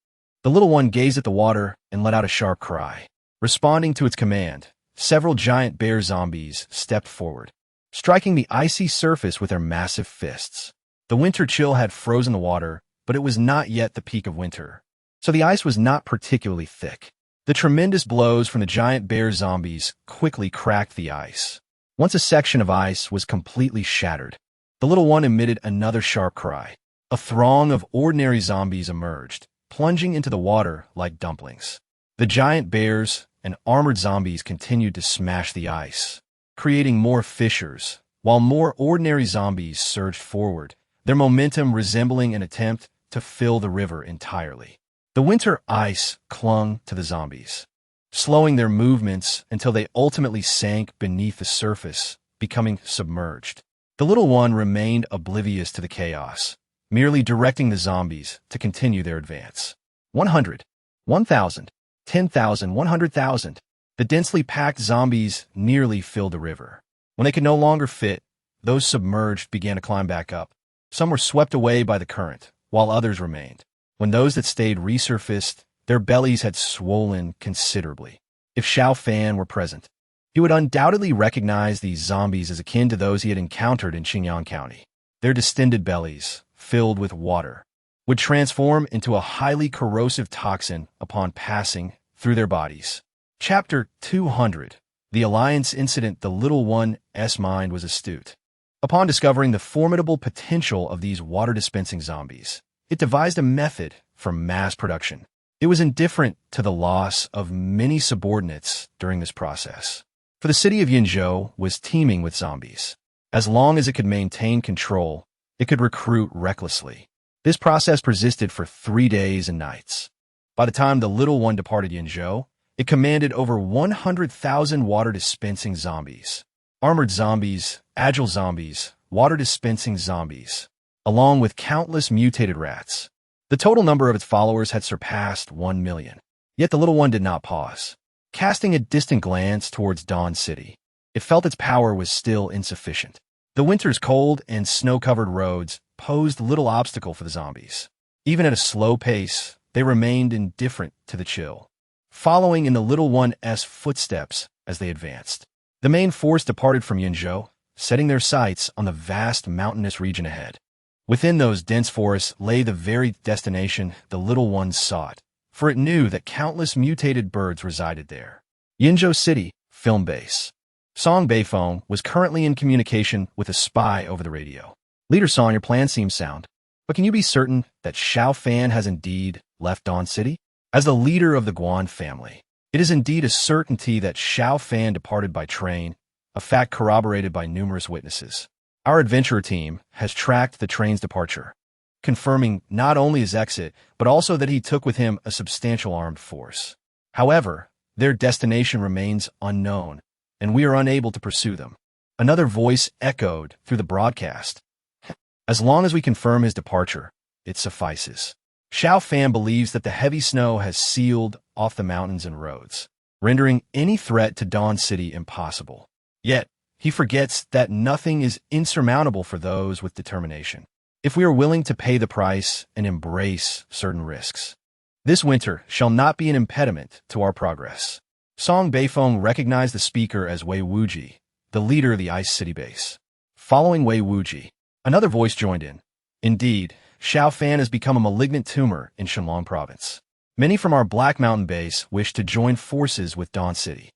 The little one gazed at the water and let out a sharp cry. Responding to its command, several giant bear zombies stepped forward, striking the icy surface with their massive fists. The winter chill had frozen the water, but it was not yet the peak of winter, so the ice was not particularly thick. The tremendous blows from the giant bear zombies quickly cracked the ice. Once a section of ice was completely shattered, the little one emitted another sharp cry. A throng of ordinary zombies emerged, plunging into the water like dumplings. The giant bears and armored zombies continued to smash the ice, creating more fissures, while more ordinary zombies surged forward, their momentum resembling an attempt to fill the river entirely. The winter ice clung to the zombies, slowing their movements until they ultimately sank beneath the surface, becoming submerged. The little one remained oblivious to the chaos, merely directing the zombies to continue their advance. 100, 1,000, 10,000, 100,000. The densely packed zombies nearly filled the river. When they could no longer fit, those submerged began to climb back up. Some were swept away by the current, while others remained. When those that stayed resurfaced, their bellies had swollen considerably. If Xiao Fan were present, he would undoubtedly recognize these zombies as akin to those he had encountered in Qingyang County. Their distended bellies, filled with water, would transform into a highly corrosive toxin upon passing through their bodies. Chapter 200. The Alliance Incident. The little one's mind was astute. Upon discovering the formidable potential of these water-dispensing zombies, it devised a method for mass production. It was indifferent to the loss of many subordinates during this process, for the city of Yinzhou was teeming with zombies. As long as it could maintain control, it could recruit recklessly. This process persisted for 3 days and nights. By the time the little one departed Yinzhou, it commanded over 100,000 water-dispensing zombies. Armored zombies, agile zombies, water-dispensing zombies, along with countless mutated rats. The total number of its followers had surpassed 1 million. Yet the little one did not pause. Casting a distant glance towards Dawn City, it felt its power was still insufficient. The winter's cold and snow-covered roads posed little obstacle for the zombies. Even at a slow pace, they remained indifferent to the chill, following in the little one's footsteps as they advanced. The main force departed from Yinzhou, setting their sights on the vast mountainous region ahead. Within those dense forests lay the very destination the little ones sought, for it knew that countless mutated birds resided there. Yinzhou City, Film Base. Song Beifeng was currently in communication with a spy over the radio. "Leader Song, your plan seems sound, but can you be certain that Xiao Fan has indeed left Dawn City? As the leader of the Guan family, it is indeed a certainty that Xiao Fan departed by train, a fact corroborated by numerous witnesses. Our adventurer team has tracked the train's departure, confirming not only his exit, but also that he took with him a substantial armed force. However, their destination remains unknown, and we are unable to pursue them. Another voice echoed through the broadcast. As long as we confirm his departure, it suffices. Xiao Fan believes that the heavy snow has sealed off the mountains and roads, rendering any threat to Dawn City impossible. Yet, he forgets that nothing is insurmountable for those with determination, if we are willing to pay the price and embrace certain risks. This winter shall not be an impediment to our progress. Song Beifeng recognized the speaker as Wei Wuji, the leader of the Ice City base. Following Wei Wuji, another voice joined in. Indeed, Xiao Fan has become a malignant tumor in Shenlong province. Many from our Black Mountain base wish to join forces with Dawn City.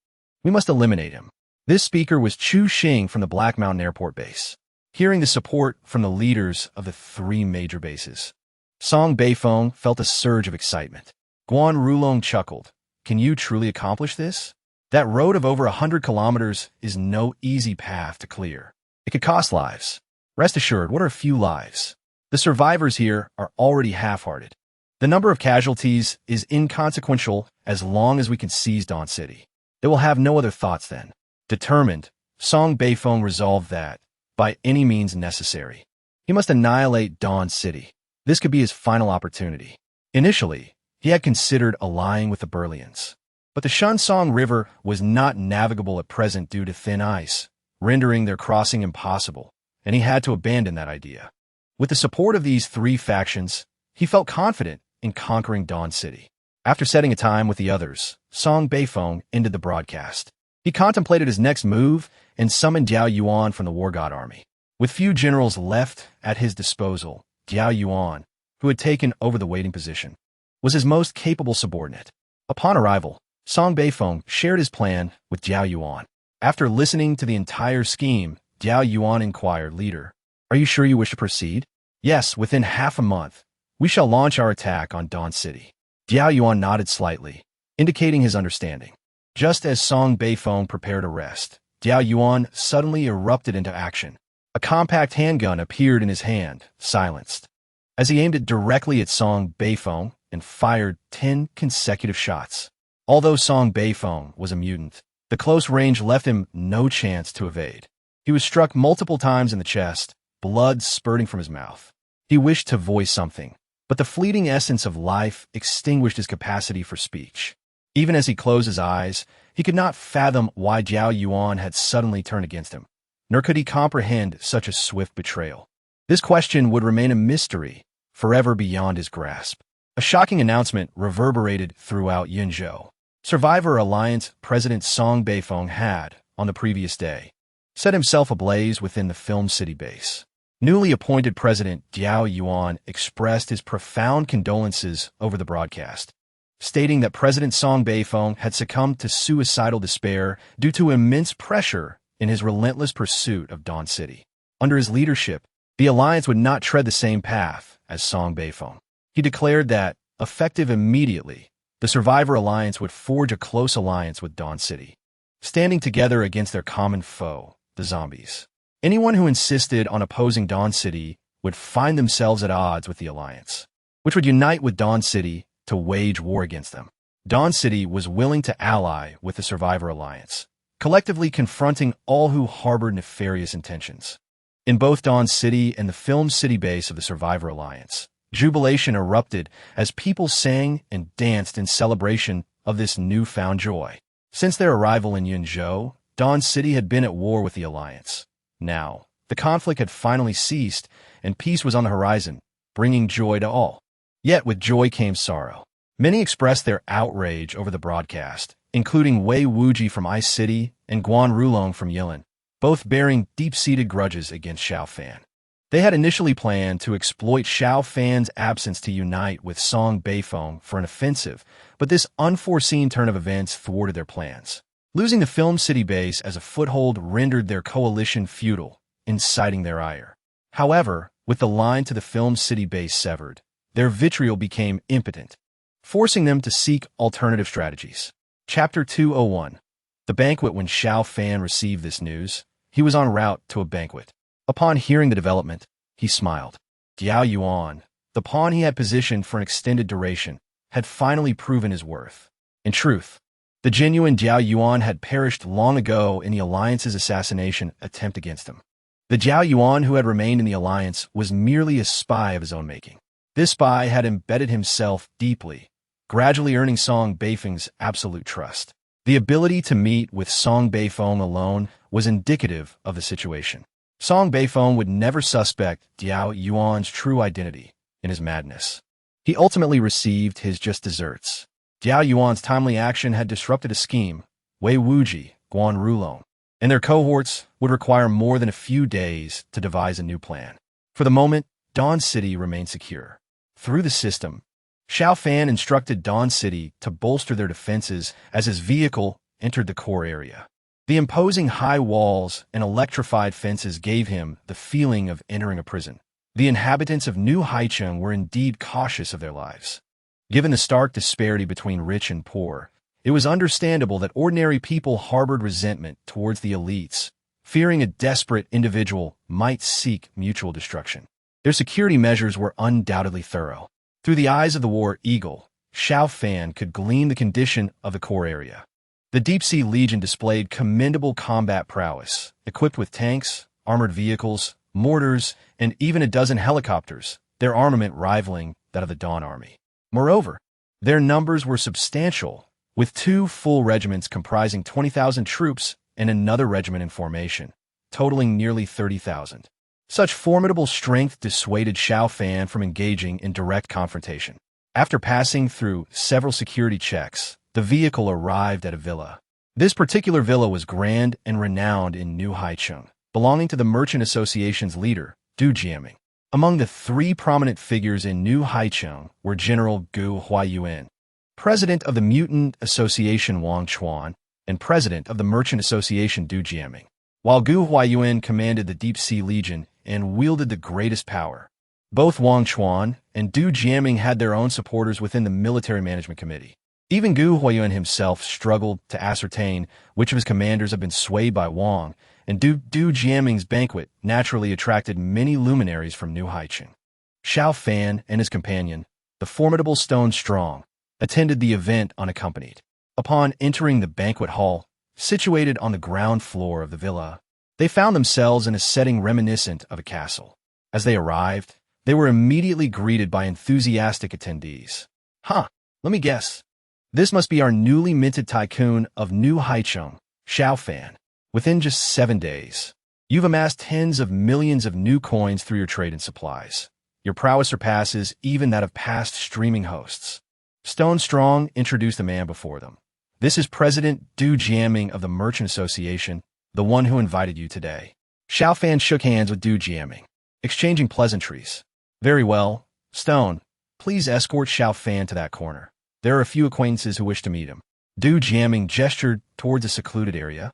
We must eliminate him. This speaker was Chu Xing from the Black Mountain Airport base. Hearing the support from the leaders of the three major bases, Song Beifeng felt a surge of excitement. Guan Rulong chuckled. Can you truly accomplish this? That road of over 100 kilometers is no easy path to clear. It could cost lives. Rest assured, what are a few lives? The survivors here are already half-hearted. The number of casualties is inconsequential as long as we can seize Dawn City. They will have no other thoughts then. Determined, Song Beifeng resolved that, by any means necessary, he must annihilate Dawn City. This could be his final opportunity. Initially, he had considered allying with the Burlians, but the Shunsong River was not navigable at present due to thin ice, rendering their crossing impossible, and he had to abandon that idea. With the support of these three factions, he felt confident in conquering Dawn City. After setting a time with the others, Song Beifeng ended the broadcast. He contemplated his next move and summoned Jiao Yuan from the War God Army. With few generals left at his disposal, Jiao Yuan, who had taken over the waiting position, was his most capable subordinate. Upon arrival, Song Beifeng shared his plan with Jiao Yuan. After listening to the entire scheme, Jiao Yuan inquired, "Leader, are you sure you wish to proceed?" "Yes, within half a month, we shall launch our attack on Dawn City." Jiao Yuan nodded slightly, indicating his understanding. Just as Song Beifeng prepared to rest, Jiao Yuan suddenly erupted into action. A compact handgun appeared in his hand, silenced, as he aimed it directly at Song Beifeng and fired 10 consecutive shots. Although Song Beifeng was a mutant, the close range left him no chance to evade. He was struck multiple times in the chest, blood spurting from his mouth. He wished to voice something, but the fleeting essence of life extinguished his capacity for speech. Even as he closed his eyes, he could not fathom why Jiao Yuan had suddenly turned against him, nor could he comprehend such a swift betrayal. This question would remain a mystery, forever beyond his grasp. A shocking announcement reverberated throughout Yunzhou. Survivor Alliance President Song Beifeng had, on the previous day, set himself ablaze within the Film City base. Newly appointed President Jiao Yuan expressed his profound condolences over the broadcast, stating that President Song Beifeng had succumbed to suicidal despair due to immense pressure in his relentless pursuit of Dawn City. Under his leadership, the alliance would not tread the same path as Song Beifeng. He declared that, effective immediately, the Survivor Alliance would forge a close alliance with Dawn City, standing together against their common foe, the zombies. Anyone who insisted on opposing Dawn City would find themselves at odds with the alliance, which would unite with Dawn City to wage war against them. Dawn City was willing to ally with the Survivor Alliance, collectively confronting all who harbored nefarious intentions. In both Dawn City and the Film City base of the Survivor Alliance, jubilation erupted as people sang and danced in celebration of this newfound joy. Since their arrival in Yunzhou, Dawn City had been at war with the Alliance. Now, the conflict had finally ceased, and peace was on the horizon, bringing joy to all. Yet with joy came sorrow. Many expressed their outrage over the broadcast, including Wei Wuji from Ice City and Guan Rulong from Yilin, both bearing deep-seated grudges against Xiao Fan. They had initially planned to exploit Xiao Fan's absence to unite with Song Beifeng for an offensive, but this unforeseen turn of events thwarted their plans. Losing the Film City base as a foothold rendered their coalition futile, inciting their ire. However, with the line to the Film City base severed, their vitriol became impotent, forcing them to seek alternative strategies. Chapter 201. The banquet. When Xiao Fan received this news, he was en route to a banquet. Upon hearing the development, he smiled. Diao Yuan, the pawn he had positioned for an extended duration, had finally proven his worth. In truth, the genuine Diao Yuan had perished long ago in the Alliance's assassination attempt against him. The Diao Yuan who had remained in the Alliance was merely a spy of his own making. This spy had embedded himself deeply, gradually earning Song Beifeng's absolute trust. The ability to meet with Song Beifeng alone was indicative of the situation. Song Beifeng would never suspect Diao Yuan's true identity in his madness. He ultimately received his just desserts. Diao Yuan's timely action had disrupted a scheme, Wei Wuji, Guan Rulong, and their cohorts would require more than a few days to devise a new plan. For the moment, Dawn City remained secure. Through the system, Xiao Fan instructed Dawn City to bolster their defenses as his vehicle entered the core area. The imposing high walls and electrified fences gave him the feeling of entering a prison. The inhabitants of New Haicheng were indeed cautious of their lives. Given the stark disparity between rich and poor, it was understandable that ordinary people harbored resentment towards the elites, fearing a desperate individual might seek mutual destruction. Their security measures were undoubtedly thorough. Through the eyes of the war eagle, Xiao Fan could glean the condition of the core area. The Deep-Sea Legion displayed commendable combat prowess, equipped with tanks, armored vehicles, mortars, and even a dozen helicopters, their armament rivaling that of the Dawn Army. Moreover, their numbers were substantial, with 2 full regiments comprising 20,000 troops and another regiment in formation, totaling nearly 30,000. Such formidable strength dissuaded Xiao Fan from engaging in direct confrontation. After passing through several security checks, the vehicle arrived at a villa. This particular villa was grand and renowned in New Haicheng, belonging to the Merchant Association's leader, Du Jiaming. Among the 3 prominent figures in New Haicheng were General Gu Huayuan, President of the Mutant Association Wang Chuan, and President of the Merchant Association Du Jiaming. While Gu Huayuan commanded the Deep-Sea Legion and wielded the greatest power, both Wang Chuan and Du Jiaming had their own supporters within the Military Management Committee. Even Gu Huayuan himself struggled to ascertain which of his commanders had been swayed by Wang, and Du Jiaming's banquet naturally attracted many luminaries from New Haicheng. Xiao Fan and his companion, the formidable Stone Strong, attended the event unaccompanied. Upon entering the banquet hall, situated on the ground floor of the villa, they found themselves in a setting reminiscent of a castle. As they arrived, they were immediately greeted by enthusiastic attendees. Let me guess. This must be our newly minted tycoon of New Haicheng, Xiao Fan. Within just 7 days, you've amassed tens of millions of new coins through your trade and supplies. Your prowess surpasses even that of past streaming hosts. Stone Strong introduced the man before them. This is President Du Jiaming of the Merchant Association, the one who invited you today. Xiao Fan shook hands with Du Jiaming, exchanging pleasantries. Very well, Stone, please escort Xiao Fan to that corner. There are a few acquaintances who wish to meet him. Du Jiaming gestured towards a secluded area,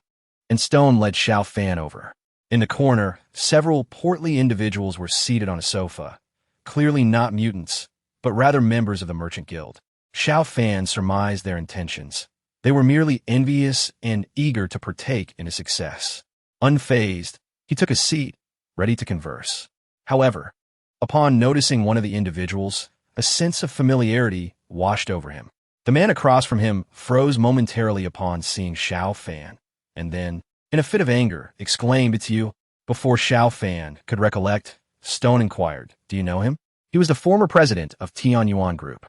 and Stone led Xiao Fan over. In the corner, several portly individuals were seated on a sofa, clearly not mutants, but rather members of the Merchant Guild. Xiao Fan surmised their intentions. They were merely envious and eager to partake in his success. Unfazed, he took a seat, ready to converse. However, upon noticing one of the individuals, a sense of familiarity washed over him. The man across from him froze momentarily upon seeing Xiao Fan, and then, in a fit of anger, exclaimed, "It's you." Before Xiao Fan could recollect, Stone inquired, "Do you know him?" He was the former president of Tianyuan Group.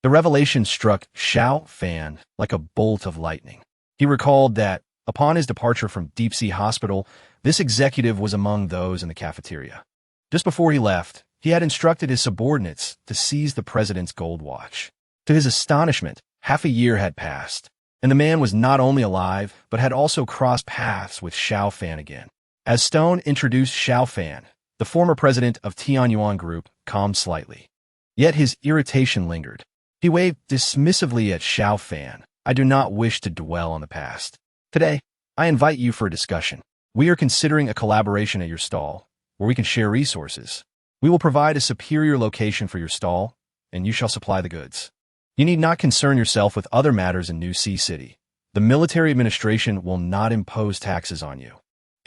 The revelation struck Xiao Fan like a bolt of lightning. He recalled that, upon his departure from Deep-Sea Hospital, this executive was among those in the cafeteria. Just before he left, he had instructed his subordinates to seize the president's gold watch. To his astonishment, half a year had passed, and the man was not only alive, but had also crossed paths with Xiao Fan again. As Stone introduced Xiao Fan, the former president of Tianyuan Group calmed slightly. Yet his irritation lingered. He waved dismissively at Xiao Fan. "I do not wish to dwell on the past. Today, I invite you for a discussion. We are considering a collaboration at your stall, where we can share resources. We will provide a superior location for your stall, and you shall supply the goods. You need not concern yourself with other matters in New Sea City. The military administration will not impose taxes on you.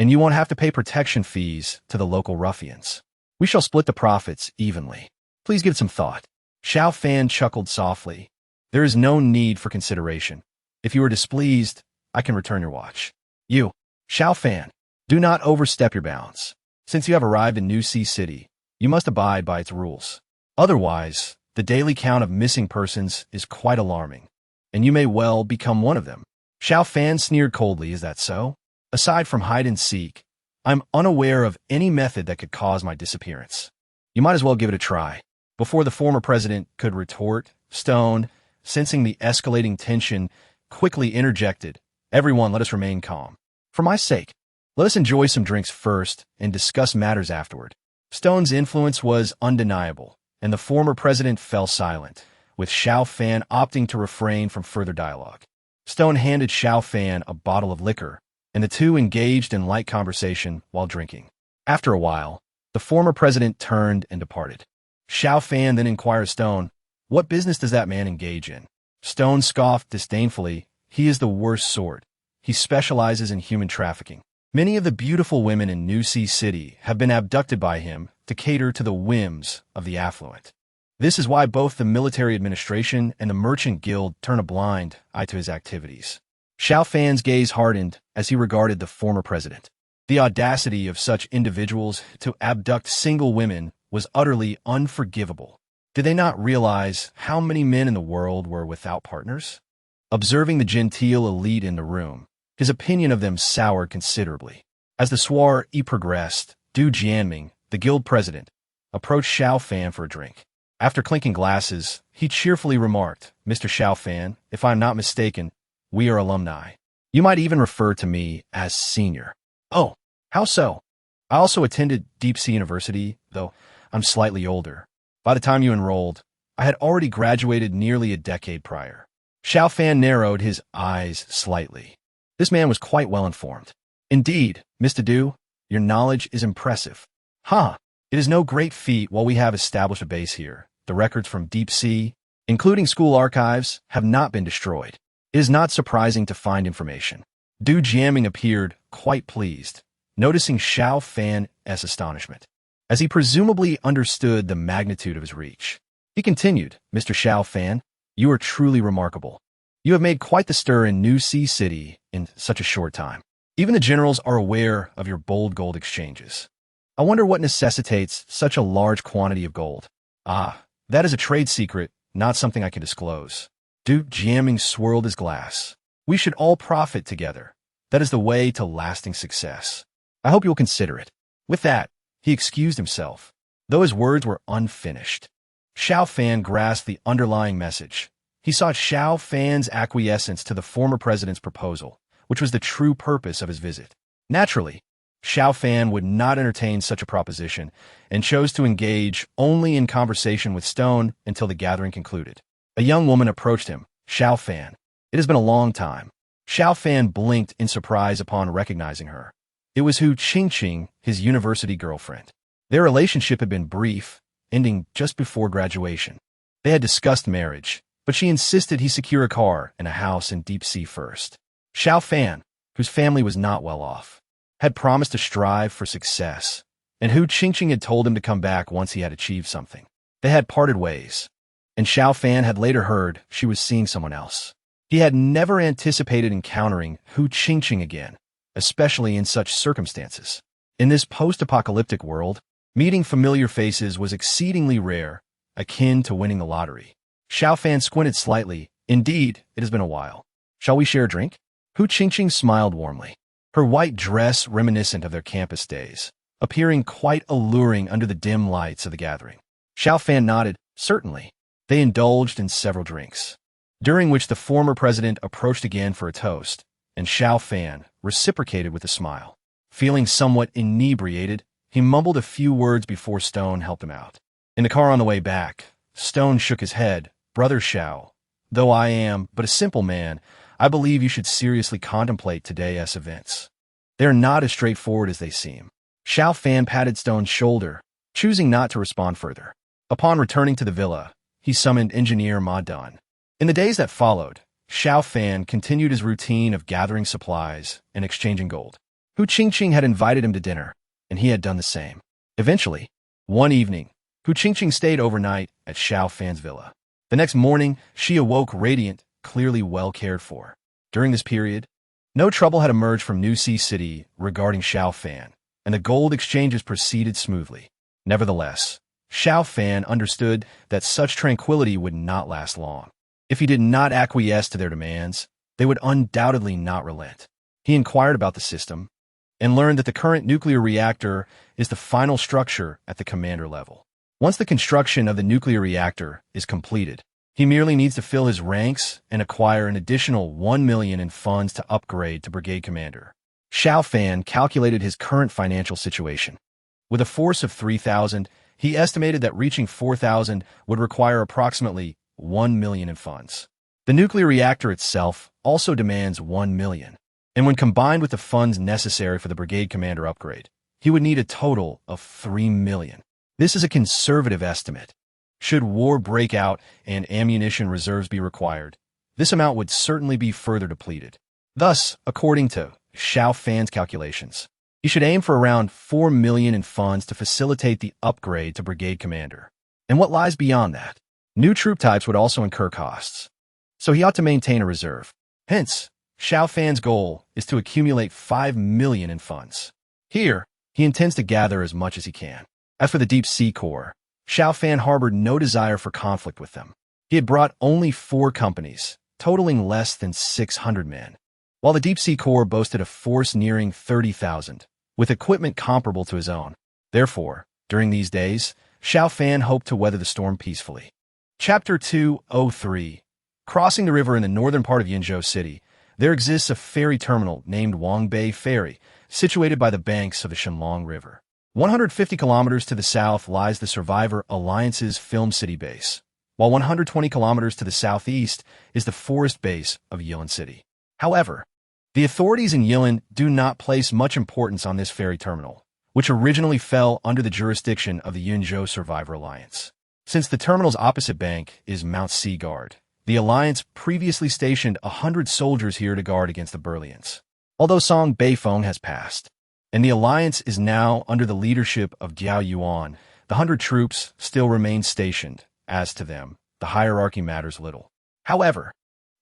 and you won't have to pay protection fees to the local ruffians. We shall split the profits evenly. Please give it some thought." Xiao Fan chuckled softly. "There is no need for consideration. If you are displeased, I can return your watch." "You, Xiao Fan, do not overstep your bounds. Since you have arrived in New Sea City, you must abide by its rules. Otherwise, the daily count of missing persons is quite alarming, and you may well become one of them." Xiao Fan sneered coldly. "Is that so? Aside from hide and seek, I'm unaware of any method that could cause my disappearance." "You might as well give it a try." Before the former president could retort, Stone, sensing the escalating tension, quickly interjected, "Everyone, let us remain calm. For my sake, let us enjoy some drinks first and discuss matters afterward." Stone's influence was undeniable, and the former president fell silent, with Xiao Fan opting to refrain from further dialogue. Stone handed Xiao Fan a bottle of liquor, and the two engaged in light conversation while drinking. After a while, the former president turned and departed. Xiao Fan then inquired Stone, "What business does that man engage in?" Stone scoffed disdainfully, "He is the worst sort. He specializes in human trafficking. Many of the beautiful women in New Sea City have been abducted by him to cater to the whims of the affluent. This is why both the military administration and the merchant guild turn a blind eye to his activities." Xiao Fan's gaze hardened as he regarded the former president. The audacity of such individuals to abduct single women was utterly unforgivable. Did they not realize how many men in the world were without partners? Observing the genteel elite in the room, his opinion of them soured considerably. As the soir progressed, Du Jianming, the guild president, approached Xiao Fan for a drink. After clinking glasses, he cheerfully remarked, "Mr. Xiao Fan, if I am not mistaken, we are alumni. You might even refer to me as senior." "Oh, how so?" "I also attended Deep Sea University, though I'm slightly older. By the time you enrolled, I had already graduated nearly a decade prior." Xiao Fan narrowed his eyes slightly. This man was quite well informed. "Indeed, Mr. Du, your knowledge is impressive." "Huh, it is no great feat while we have established a base here. The records from Deep Sea, including school archives, have not been destroyed. It is not surprising to find information." Du Jianming appeared quite pleased, noticing Xiao Fan's astonishment, as he presumably understood the magnitude of his reach. He continued, "Mr. Xiao Fan, you are truly remarkable. You have made quite the stir in New Sea City in such a short time. Even the generals are aware of your bold gold exchanges. I wonder what necessitates such a large quantity of gold." "Ah, that is a trade secret, not something I can disclose." Du Jianming swirled his glass. "We should all profit together. That is the way to lasting success. I hope you will consider it." With that, he excused himself, though his words were unfinished. Xiao Fan grasped the underlying message. He saw Xiao Fan's acquiescence to the former president's proposal, which was the true purpose of his visit. Naturally, Xiao Fan would not entertain such a proposition and chose to engage only in conversation with Stone until the gathering concluded. A young woman approached him. "Xiao Fan, it has been a long time." Xiao Fan blinked in surprise upon recognizing her. It was Hu Qingqing, his university girlfriend. Their relationship had been brief, ending just before graduation. They had discussed marriage, but she insisted he secure a car and a house in Deep Sea first. Xiao Fan, whose family was not well off, had promised to strive for success, and Hu Qingqing had told him to come back once he had achieved something. They had parted ways, and Xiao Fan had later heard she was seeing someone else. He had never anticipated encountering Hu Qingqing again, especially in such circumstances. In this post-apocalyptic world, meeting familiar faces was exceedingly rare, akin to winning the lottery. Xiao Fan squinted slightly. "Indeed, it has been a while. Shall we share a drink?" Hu Qingqing smiled warmly, her white dress reminiscent of their campus days, appearing quite alluring under the dim lights of the gathering. Xiao Fan nodded, "Certainly." They indulged in several drinks, during which the former president approached again for a toast, and Xiao Fan reciprocated with a smile. Feeling somewhat inebriated, he mumbled a few words before Stone helped him out. In the car on the way back, Stone shook his head. "Brother Xiao, though I am but a simple man, I believe you should seriously contemplate today's events. They are not as straightforward as they seem." Xiao Fan patted Stone's shoulder, choosing not to respond further. Upon returning to the villa, he summoned engineer Ma Dun. In the days that followed, Xiao Fan continued his routine of gathering supplies and exchanging gold. Hu Qingqing had invited him to dinner, and he had done the same. Eventually, one evening, Hu Qingqing stayed overnight at Xiao Fan's villa. The next morning, she awoke radiant, clearly well cared for. During this period, no trouble had emerged from New Sea City regarding Xiao Fan, and the gold exchanges proceeded smoothly. Nevertheless, Xiao Fan understood that such tranquility would not last long. If he did not acquiesce to their demands, they would undoubtedly not relent. He inquired about the system and learned that the current nuclear reactor is the final structure at the commander level. Once the construction of the nuclear reactor is completed, he merely needs to fill his ranks and acquire an additional 1 million in funds to upgrade to brigade commander. Xiao Fan calculated his current financial situation. With a force of 3,000, he estimated that reaching 4,000 would require approximately 1 million in funds. The nuclear reactor itself also demands 1 million, and when combined with the funds necessary for the brigade commander upgrade, he would need a total of 3 million. This is a conservative estimate. Should war break out and ammunition reserves be required, this amount would certainly be further depleted. Thus, according to Xiao Fan's calculations, he should aim for around 4 million in funds to facilitate the upgrade to brigade commander. And what lies beyond that? New troop types would also incur costs, so he ought to maintain a reserve. Hence, Xiao Fan's goal is to accumulate 5 million in funds. Here, he intends to gather as much as he can. As for the Deep Sea Corps, Xiao Fan harbored no desire for conflict with them. He had brought only 4 companies, totaling less than 600 men, while the Deep Sea Corps boasted a force nearing 30,000, with equipment comparable to his own. Therefore, during these days, Xiao Fan hoped to weather the storm peacefully. Chapter 203. Crossing the river in the northern part of Yinzhou City, there exists a ferry terminal named Wangbei Ferry, situated by the banks of the Shenlong River. 150 kilometers to the south lies the Survivor Alliance's Film City base, while 120 kilometers to the southeast is the forest base of Yilin City. However, the authorities in Yilin do not place much importance on this ferry terminal, which originally fell under the jurisdiction of the Yunzhou Survivor Alliance. Since the terminal's opposite bank is Mount Sea Guard, the Alliance previously stationed 100 soldiers here to guard against the Burlians. Although Song Beifeng has passed, and the Alliance is now under the leadership of Jiao Yuan, the 100 troops still remain stationed. As to them, the hierarchy matters little. However,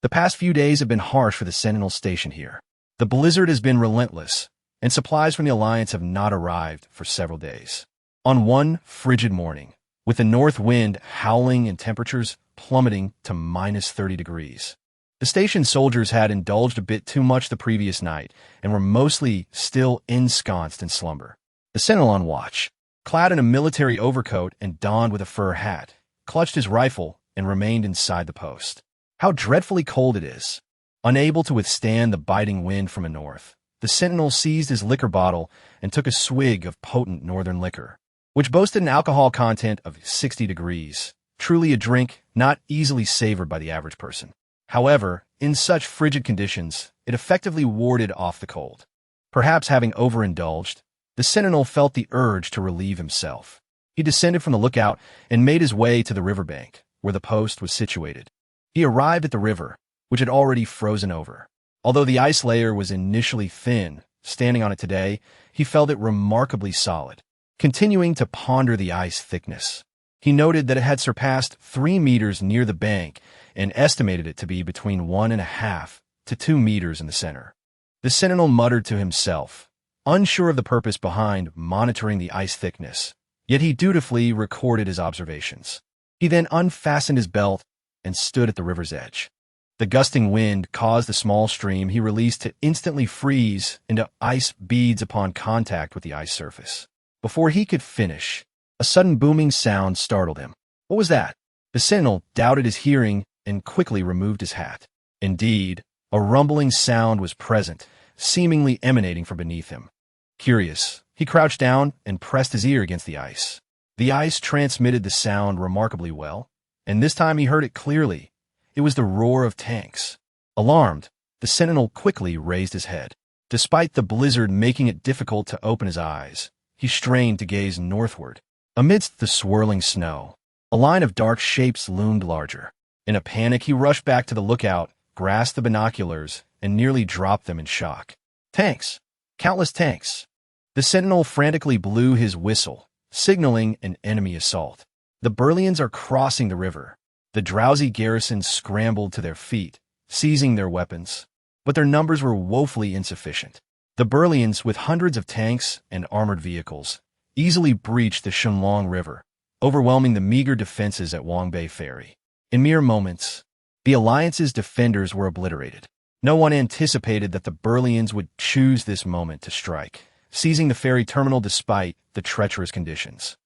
the past few days have been harsh for the sentinels stationed here. The blizzard has been relentless, and supplies from the Alliance have not arrived for several days. On one frigid morning, with the north wind howling and temperatures plummeting to minus 30 degrees, the station soldiers had indulged a bit too much the previous night and were mostly still ensconced in slumber. The sentinel on watch, clad in a military overcoat and donned with a fur hat, clutched his rifle and remained inside the post. How dreadfully cold it is! Unable to withstand the biting wind from the north, the sentinel seized his liquor bottle and took a swig of potent northern liquor, which boasted an alcohol content of 60 degrees, truly a drink not easily savored by the average person. However, in such frigid conditions, it effectively warded off the cold. Perhaps having overindulged, the sentinel felt the urge to relieve himself. He descended from the lookout and made his way to the riverbank, where the post was situated. He arrived at the river, which had already frozen over. Although the ice layer was initially thin, standing on it today, he felt it remarkably solid. Continuing to ponder the ice thickness, he noted that it had surpassed 3 meters near the bank and estimated it to be between 1.5 to 2 meters in the center. The sentinel muttered to himself, unsure of the purpose behind monitoring the ice thickness, yet he dutifully recorded his observations. He then unfastened his belt and stood at the river's edge. The gusting wind caused the small stream he released to instantly freeze into ice beads upon contact with the ice surface. Before he could finish, a sudden booming sound startled him. What was that? The sentinel doubted his hearing and quickly removed his hat. Indeed, a rumbling sound was present, seemingly emanating from beneath him. Curious, he crouched down and pressed his ear against the ice. The ice transmitted the sound remarkably well, and this time he heard it clearly. It was the roar of tanks. Alarmed, the sentinel quickly raised his head. Despite the blizzard making it difficult to open his eyes, he strained to gaze northward. Amidst the swirling snow, a line of dark shapes loomed larger. In a panic, he rushed back to the lookout, grasped the binoculars, and nearly dropped them in shock. Tanks! countless tanks. The sentinel frantically blew his whistle, signaling an enemy assault. The Burlians are crossing the river. The drowsy garrison scrambled to their feet, seizing their weapons. But their numbers were woefully insufficient. The Burlians, with hundreds of tanks and armored vehicles, easily breached the Shenlong River, overwhelming the meager defenses at Wangbei Ferry. In mere moments, the Alliance's defenders were obliterated. No one anticipated that the Burlians would choose this moment to strike, seizing the ferry terminal despite the treacherous conditions.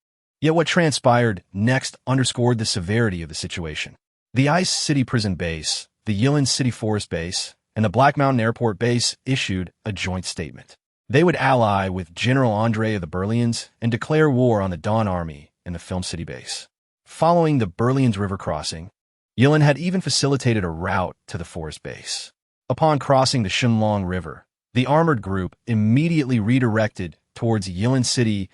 Yet what transpired next underscored the severity of the situation. The Ice City Prison Base, the Yilin City Forest Base, and the Black Mountain Airport Base issued a joint statement. They would ally with General Andre of the Burlians and declare war on the Dawn Army and the Film City Base. Following the Burlians' river crossing, Yilin had even facilitated a route to the forest base. Upon crossing the Shenlong River, the armored group immediately redirected towards Yilin City's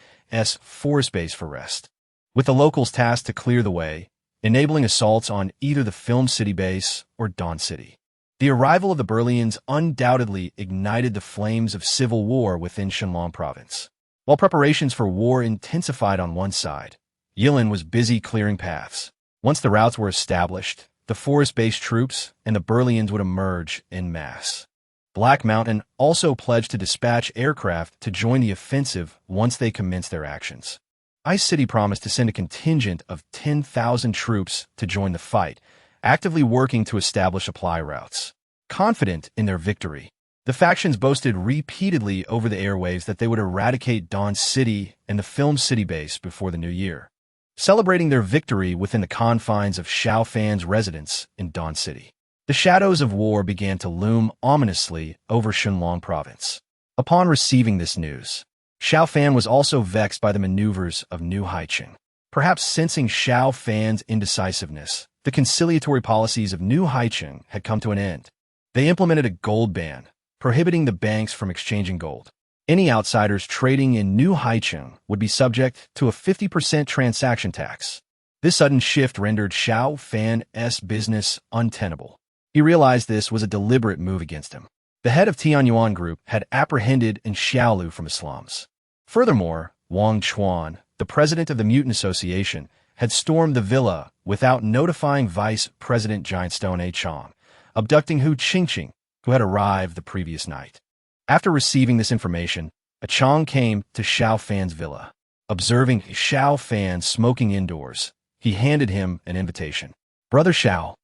forest base for rest, with the locals tasked to clear the way, enabling assaults on either the Film City Base or Dawn City. The arrival of the Burlians undoubtedly ignited the flames of civil war within Shenlong province. While preparations for war intensified on one side, Yilin was busy clearing paths. Once the routes were established, the forest-based troops and the Burlians would emerge en masse. Black Mountain also pledged to dispatch aircraft to join the offensive once they commenced their actions. Ice City promised to send a contingent of 10,000 troops to join the fight, actively working to establish supply routes. Confident in their victory, the factions boasted repeatedly over the airwaves that they would eradicate Dawn City and the Film City Base before the new year, celebrating their victory within the confines of Xiao Fan's residence in Dawn City. The shadows of war began to loom ominously over Shenlong province. Upon receiving this news, Xiao Fan was also vexed by the maneuvers of New Haicheng. Perhaps sensing Xiao Fan's indecisiveness, the conciliatory policies of New Haicheng had come to an end. They implemented a gold ban, prohibiting the banks from exchanging gold. Any outsiders trading in New Haicheng would be subject to a 50% transaction tax. This sudden shift rendered Xiao Fan's business untenable. He realized this was a deliberate move against him. The head of Tianyuan Group had apprehended in Xiaolu from his slums. Furthermore, Wang Chuan, the president of the Mutant Association, had stormed the villa without notifying Vice President Giant Stone A. Chong, abducting Hu Qingqing, who had arrived the previous night. After receiving this information, a Chong came to Xiao Fan's villa. Observing Xiao Fan smoking indoors, he handed him an invitation. Brother Xiao,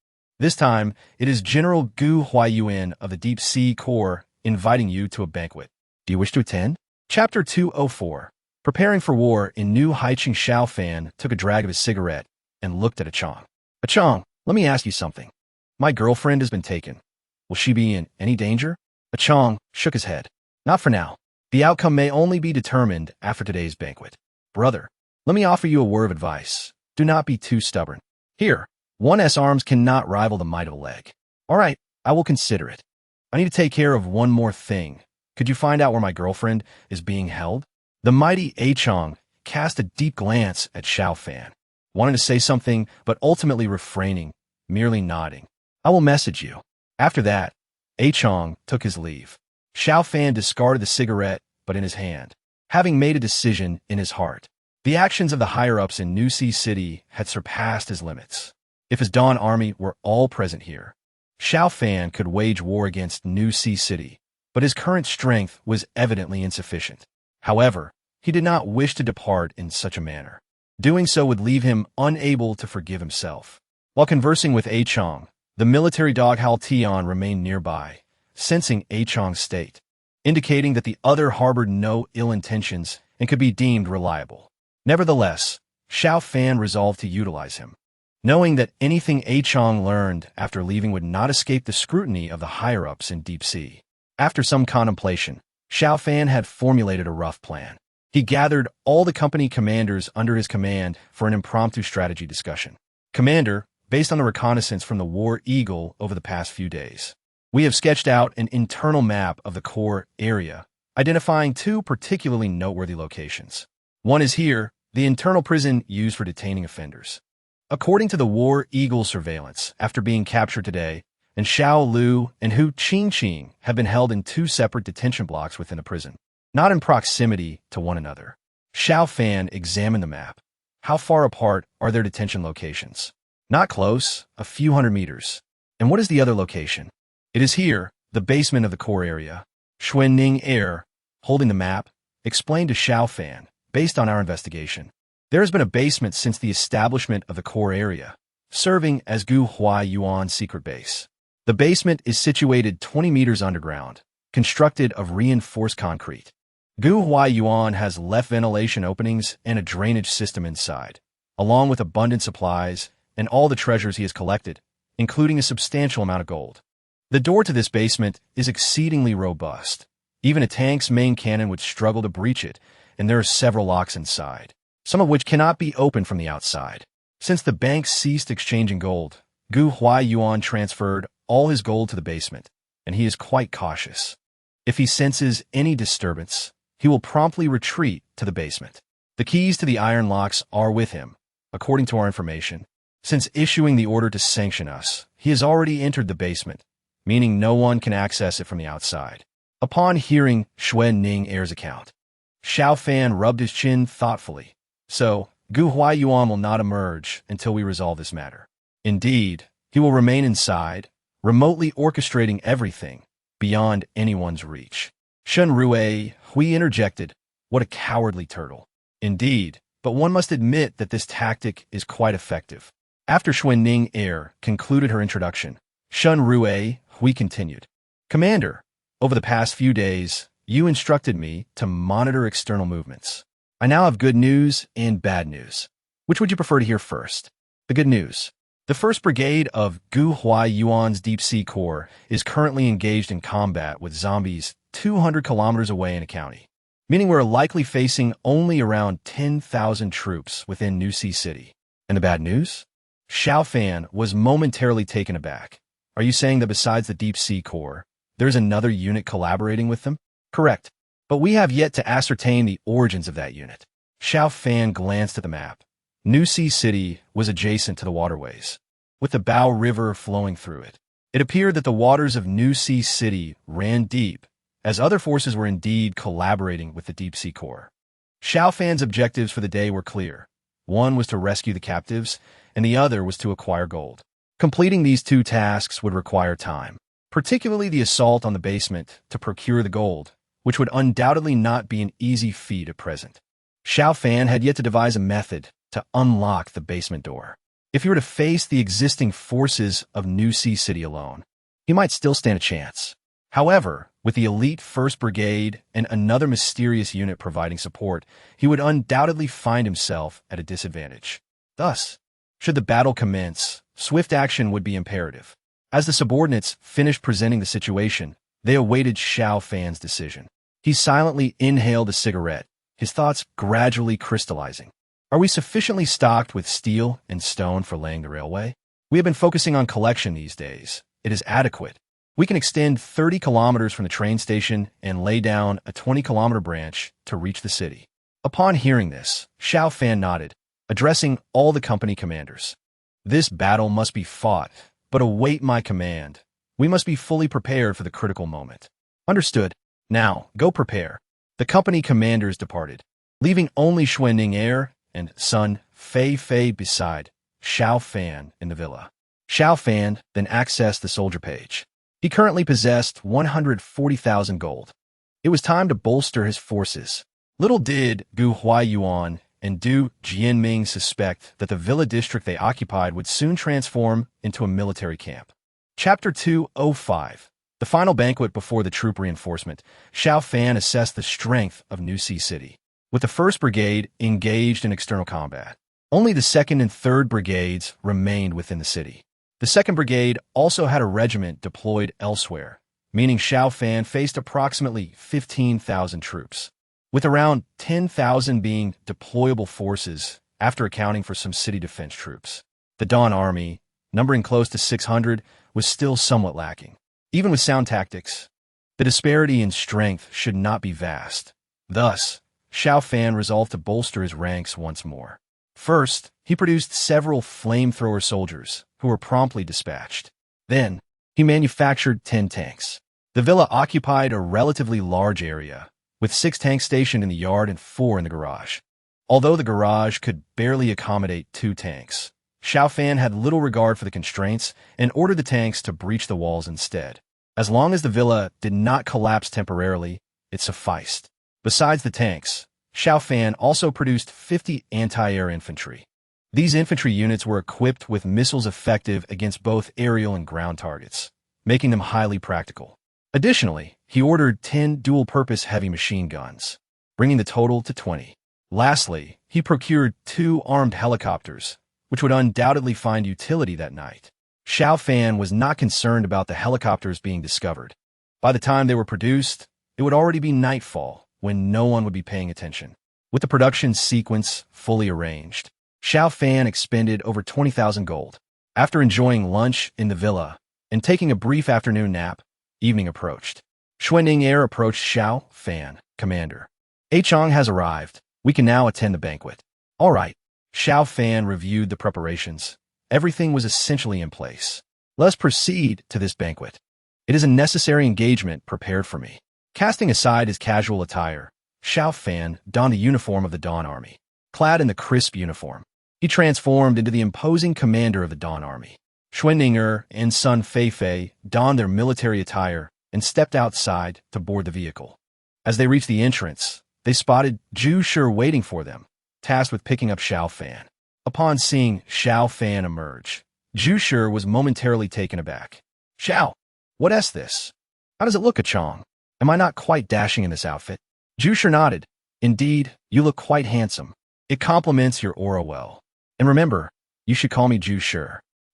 this time it is General Gu Huayuan of the Deep Sea Corps inviting you to a banquet. Do you wish to attend? Chapter 204. Preparing for war in New Haicheng. Xiao Fan took a drag of his cigarette and looked at Achong. Achong, let me ask you something. My girlfriend has been taken. Will she be in any danger? Achong shook his head. Not for now. The outcome may only be determined after today's banquet. Brother, let me offer you a word of advice. Do not be too stubborn. Here, one's arms cannot rival the might of a leg. All right, I will consider it. I need to take care of one more thing. Could you find out where my girlfriend is being held? The mighty Achong cast a deep glance at Xiao Fan, wanting to say something but ultimately refraining, merely nodding. I will message you. After that, Achong took his leave. Xiao Fan discarded the cigarette but in his hand, having made a decision in his heart. The actions of the higher-ups in New Sea City had surpassed his limits. If his Dawn army were all present here, Xiao Fan could wage war against New Sea City, but his current strength was evidently insufficient. However, he did not wish to depart in such a manner. Doing so would leave him unable to forgive himself. While conversing with Achong, the military dog Hal Tian remained nearby, sensing Achong's state, indicating that the other harbored no ill intentions and could be deemed reliable. Nevertheless, Xiao Fan resolved to utilize him, knowing that anything Achong learned after leaving would not escape the scrutiny of the higher-ups in Deep Sea. After some contemplation, Xiao Fan had formulated a rough plan. He gathered all the company commanders under his command for an impromptu strategy discussion. Commander, based on the reconnaissance from the War Eagle over the past few days, we have sketched out an internal map of the core area, identifying two particularly noteworthy locations. One is here, the internal prison used for detaining offenders. According to the War Eagle surveillance, after being captured today, and Xiao Lu and Hu Qingqing have been held in two separate detention blocks within the prison. not in proximity to one another. Xiao Fan examined the map. How far apart are their detention locations? Not close, a few hundred meters. And what is the other location? It is here, the basement of the core area. Xuanning Air, holding the map, explained to Xiao Fan, based on our investigation. There has been a basement since the establishment of the core area, serving as Gu Hua Yuan's secret base. The basement is situated 20 meters underground, constructed of reinforced concrete. Gu Hua Yuan has left ventilation openings and a drainage system inside, along with abundant supplies and all the treasures he has collected, including a substantial amount of gold. The door to this basement is exceedingly robust. Even a tank's main cannon would struggle to breach it, and there are several locks inside, some of which cannot be opened from the outside. Since the bank ceased exchanging gold, Gu Hua Yuan transferred all his gold to the basement, and he is quite cautious. If he senses any disturbance, he will promptly retreat to the basement. The keys to the iron locks are with him, according to our information. Since issuing the order to sanction us, he has already entered the basement, meaning no one can access it from the outside. Upon hearing Xuanning Air's account, Xiao Fan rubbed his chin thoughtfully. So, Gu Hua Yuan will not emerge until we resolve this matter. Indeed, he will remain inside, remotely orchestrating everything beyond anyone's reach. Shen Rue, Hui interjected, what a cowardly turtle. Indeed, but one must admit that this tactic is quite effective. After Xuanning Air concluded her introduction, Shen Rue, Hui continued, Commander, over the past few days, you instructed me to monitor external movements. I now have good news and bad news. Which would you prefer to hear first? The good news. The 1st Brigade of Gu Hua Yuan's Deep Sea Corps is currently engaged in combat with zombies 200 kilometers away in a county, meaning we're likely facing only around 10,000 troops within New Sea City. And the bad news? Xiao Fan was momentarily taken aback. Are you saying that besides the Deep Sea Corps, there's another unit collaborating with them? Correct. But we have yet to ascertain the origins of that unit. Xiao Fan glanced at the map. New Sea City was adjacent to the waterways, with the Bao River flowing through it. It appeared that the waters of New Sea City ran deep, as other forces were indeed collaborating with the Deep Sea Corps. Xiao Fan's objectives for the day were clear. One was to rescue the captives, and the other was to acquire gold. Completing these two tasks would require time, particularly the assault on the basement to procure the gold, which would undoubtedly not be an easy feat at present. Xiao Fan had yet to devise a method to unlock the basement door. If he were to face the existing forces of New Sea City alone, he might still stand a chance. However, with the elite 1st Brigade and another mysterious unit providing support, he would undoubtedly find himself at a disadvantage. Thus, should the battle commence, swift action would be imperative. As the subordinates finished presenting the situation, they awaited Xiao Fan's decision. He silently inhaled a cigarette, his thoughts gradually crystallizing. Are we sufficiently stocked with steel and stone for laying the railway? We have been focusing on collection these days. It is adequate. We can extend 30 kilometers from the train station and lay down a 20-kilometer branch to reach the city. Upon hearing this, Xiao Fan nodded, addressing all the company commanders. This battle must be fought, but await my command. We must be fully prepared for the critical moment. Understood. Now, go prepare. The company commanders departed, leaving only Xuanning Air and Sun Fei beside Xiao Fan in the villa. Xiao Fan then accessed the soldier page. He currently possessed 140,000 gold. It was time to bolster his forces. Little did Gu Hua Yuan and Du Jianming suspect that the villa district they occupied would soon transform into a military camp. Chapter 205. The final banquet before the troop reinforcement. Xiao Fan assessed the strength of New Sea City. With the 1st Brigade engaged in external combat, only the 2nd and 3rd Brigades remained within the city. The 2nd Brigade also had a regiment deployed elsewhere, meaning Xiao Fan faced approximately 15,000 troops, with around 10,000 being deployable forces after accounting for some city defense troops. The Dawn Army, numbering close to 600, was still somewhat lacking. Even with sound tactics, the disparity in strength should not be vast. Thus, Xiao Fan resolved to bolster his ranks once more. First, he produced several flamethrower soldiers, who were promptly dispatched. Then, he manufactured 10 tanks. The villa occupied a relatively large area, with 6 tanks stationed in the yard and 4 in the garage. Although the garage could barely accommodate 2 tanks, Xiao Fan had little regard for the constraints and ordered the tanks to breach the walls instead. As long as the villa did not collapse temporarily, it sufficed. Besides the tanks, Xiao Fan also produced 50 anti-air infantry. These infantry units were equipped with missiles effective against both aerial and ground targets, making them highly practical. Additionally, he ordered 10 dual-purpose heavy machine guns, bringing the total to 20. Lastly, he procured 2 armed helicopters, which would undoubtedly find utility that night. Xiao Fan was not concerned about the helicopters being discovered. By the time they were produced, it would already be nightfall, when no one would be paying attention. With the production sequence fully arranged, Xiao Fan expended over 20,000 gold. After enjoying lunch in the villa and taking a brief afternoon nap, evening approached. Xuanning Air approached Xiao Fan, Commander. Chong has arrived. We can now attend the banquet. All right. Xiao Fan reviewed the preparations. Everything was essentially in place. Let's proceed to this banquet. It is a necessary engagement prepared for me. Casting aside his casual attire, Xiao Fan donned the uniform of the Dawn Army. Clad in the crisp uniform, he transformed into the imposing commander of the Dawn Army. Xuanning and Sun Feifei donned their military attire and stepped outside to board the vehicle. As they reached the entrance, they spotted Zhu Shi waiting for them, tasked with picking up Xiao Fan. Upon seeing Xiao Fan emerge, Zhu Shi was momentarily taken aback. Xiao, what is this? How does it look, Chong? Am I not quite dashing in this outfit? Zhu Shi nodded. Indeed, you look quite handsome. It complements your aura well. And remember, you should call me Zhu Shi.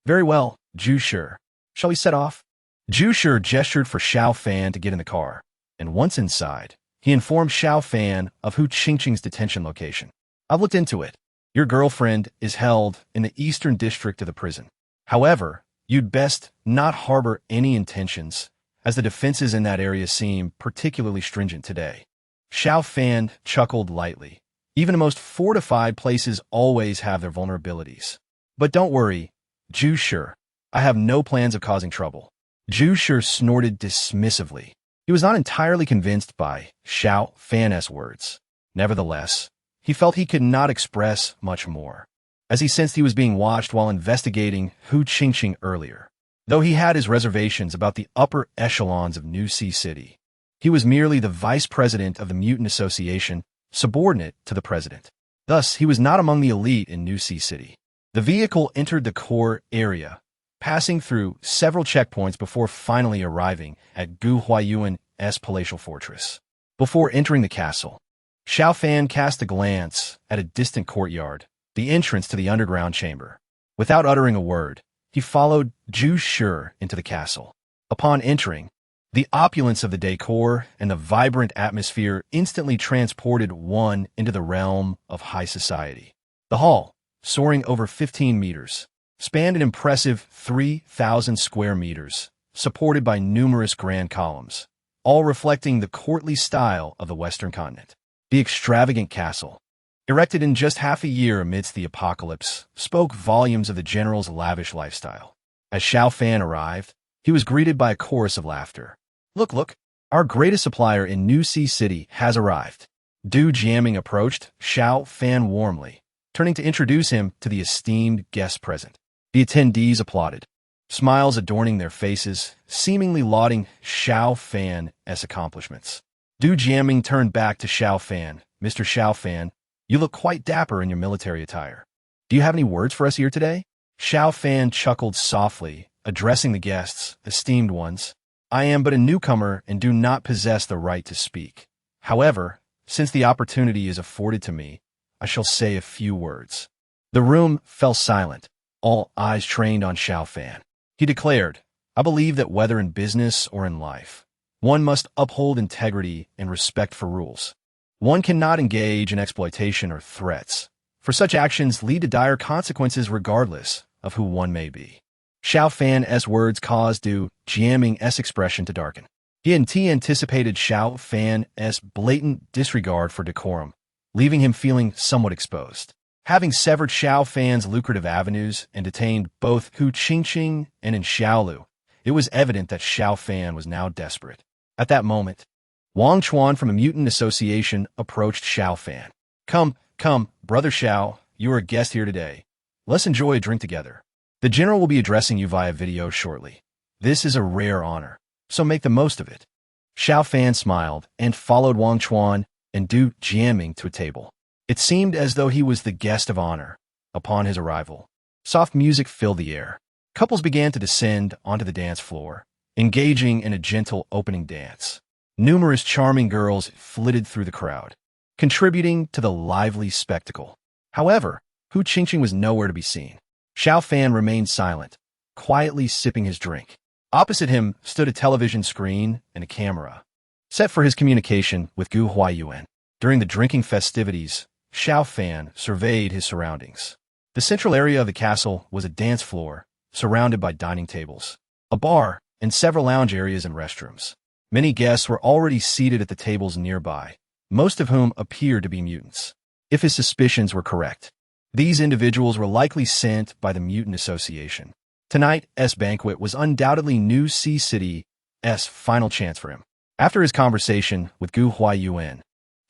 Very well, Zhu Shi. Shall we set off? Zhu Shi gestured for Xiao Fan to get in the car, and once inside, he informed Xiao Fan of Hu Qingqing's detention location. I've looked into it. Your girlfriend is held in the eastern district of the prison. However, you'd best not harbor any intentions, as the defenses in that area seem particularly stringent today. Xiao Fan chuckled lightly. Even the most fortified places always have their vulnerabilities. But don't worry, Zhu Shi. I have no plans of causing trouble. Zhu Shi snorted dismissively. He was not entirely convinced by Xiao Fan's words. Nevertheless, he felt he could not express much more, as he sensed he was being watched while investigating Hu Qingqing earlier. Though he had his reservations about the upper echelons of New Sea City, he was merely the vice president of the Mutant Association, subordinate to the president. Thus, he was not among the elite in New Sea City. The vehicle entered the core area, passing through several checkpoints before finally arriving at Gu Huayuan's palatial fortress. Before entering the castle, Xiao Fan cast a glance at a distant courtyard, the entrance to the underground chamber. Without uttering a word, he followed Zhu Shi into the castle. Upon entering, the opulence of the decor and the vibrant atmosphere instantly transported one into the realm of high society. The hall, soaring over 15 meters, spanned an impressive 3,000 square meters, supported by numerous grand columns, all reflecting the courtly style of the Western continent. The extravagant castle, erected in just half a year amidst the apocalypse, spoke volumes of the general's lavish lifestyle. As Xiao Fan arrived, he was greeted by a chorus of laughter. Look, our greatest supplier in New Sea City has arrived. Du Jiaming approached Xiao Fan warmly, turning to introduce him to the esteemed guest present. The attendees applauded, smiles adorning their faces, seemingly lauding Xiao Fan's accomplishments. Du Jiaming turned back to Xiao Fan. Mr. Xiao Fan, you look quite dapper in your military attire. Do you have any words for us here today? Xiao Fan chuckled softly, addressing the guests, esteemed ones. I am but a newcomer and do not possess the right to speak. However, since the opportunity is afforded to me, I shall say a few words. The room fell silent, all eyes trained on Xiao Fan. He declared, I believe that whether in business or in life, one must uphold integrity and respect for rules. One cannot engage in exploitation or threats, for such actions lead to dire consequences regardless of who one may be. Xiao Fan's words caused Du Jiaming's expression to darken. He anticipated Xiao Fan's blatant disregard for decorum, leaving him feeling somewhat exposed. Having severed Xiao Fan's lucrative avenues and detained both Hu Qingqing and in Xiaolu, it was evident that Xiao Fan was now desperate. At that moment, Wang Chuan from the Mutant Association approached Xiao Fan. Come, Brother Xiao, you are a guest here today. Let's enjoy a drink together. The general will be addressing you via video shortly. This is a rare honor, so make the most of it. Xiao Fan smiled and followed Wang Chuan and Du jamming to a table. It seemed as though he was the guest of honor. Upon his arrival, soft music filled the air. Couples began to descend onto the dance floor, engaging in a gentle opening dance. Numerous charming girls flitted through the crowd, contributing to the lively spectacle. However, Hu Qingqing was nowhere to be seen. Xiao Fan remained silent, quietly sipping his drink. Opposite him stood a television screen and a camera, set for his communication with Gu Huaiyuan. During the drinking festivities, Xiao Fan surveyed his surroundings. The central area of the castle was a dance floor, surrounded by dining tables, a bar, and several lounge areas and restrooms. Many guests were already seated at the tables nearby, most of whom appeared to be mutants. If his suspicions were correct, these individuals were likely sent by the Mutant Association. Tonight's banquet was undoubtedly New Sea City's final chance for him. After his conversation with Gu Huaiyuan,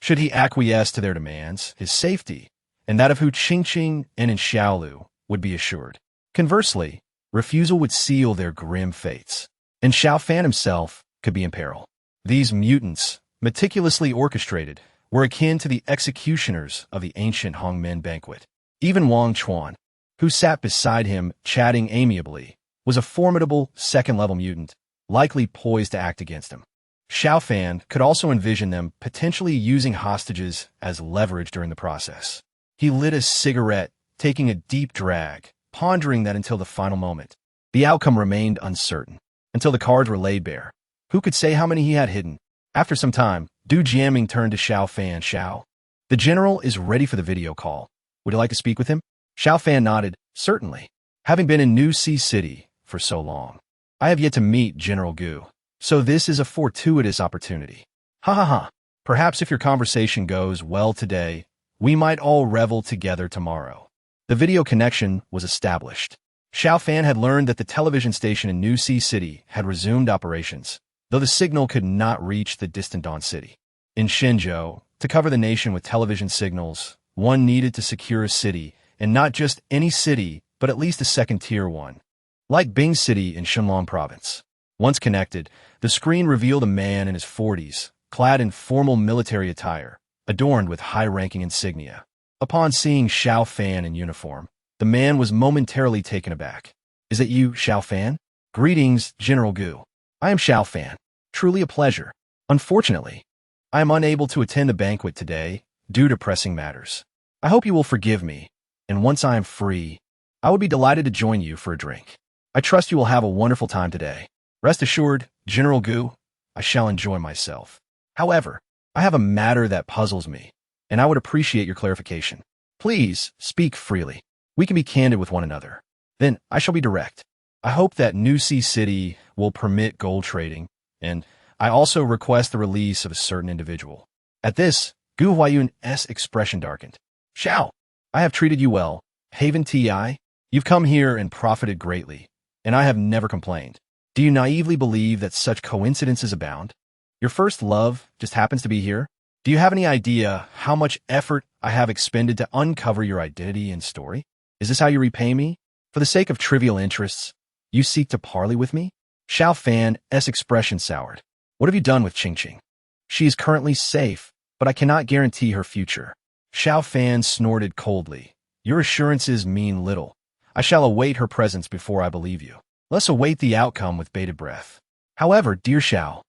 should he acquiesce to their demands, his safety and that of Hu Qingqing and Xiaolu would be assured. Conversely, refusal would seal their grim fates, and Xiao Fan himself could be in peril. These mutants, meticulously orchestrated, were akin to the executioners of the ancient Hongmen banquet. Even Wang Chuan, who sat beside him chatting amiably, was a formidable second-level mutant, likely poised to act against him. Xiao Fan could also envision them potentially using hostages as leverage during the process. He lit a cigarette, taking a deep drag, pondering that until the final moment. The outcome remained uncertain, until the cards were laid bare. Who could say how many he had hidden? After some time, Du Jiaming turned to Xiao Fan. Xiao, the general is ready for the video call. Would you like to speak with him? Xiao Fan nodded. Certainly. Having been in New Sea City for so long, I have yet to meet General Gu, so this is a fortuitous opportunity. Ha ha ha. Perhaps if your conversation goes well today, we might all revel together tomorrow. The video connection was established. Xiao Fan had learned that the television station in New Sea City had resumed operations, though the signal could not reach the distant Dawn City. In Shenzhou, to cover the nation with television signals, one needed to secure a city, and not just any city, but at least a second-tier one, like Bing City in Shunlong Province. Once connected, the screen revealed a man in his 40s, clad in formal military attire, adorned with high-ranking insignia. Upon seeing Xiao Fan in uniform, the man was momentarily taken aback. Is it you, Xiao Fan? Greetings, General Gu. I am Xiao Fan. Truly a pleasure. Unfortunately, I am unable to attend the banquet today due to pressing matters. I hope you will forgive me, and once I am free, I would be delighted to join you for a drink. I trust you will have a wonderful time today. Rest assured, General Gu, I shall enjoy myself. However, I have a matter that puzzles me, and I would appreciate your clarification. Please, speak freely. We can be candid with one another. Then, I shall be direct. I hope that New Sea City will permit gold trading, and I also request the release of a certain individual. At this, Gu Huaiyuan's expression darkened. Xiao, I have treated you well. Haven Ti, you've come here and profited greatly, and I have never complained. Do you naively believe that such coincidences abound? Your first love just happens to be here? Do you have any idea how much effort I have expended to uncover your identity and story? Is this how you repay me? For the sake of trivial interests, you seek to parley with me? Xiao Fan's expression soured. What have you done with Qingqing? She is currently safe, but I cannot guarantee her future. Xiao Fan snorted coldly. Your assurances mean little. I shall await her presence before I believe you. Let's await the outcome with bated breath. However, dear Xiao,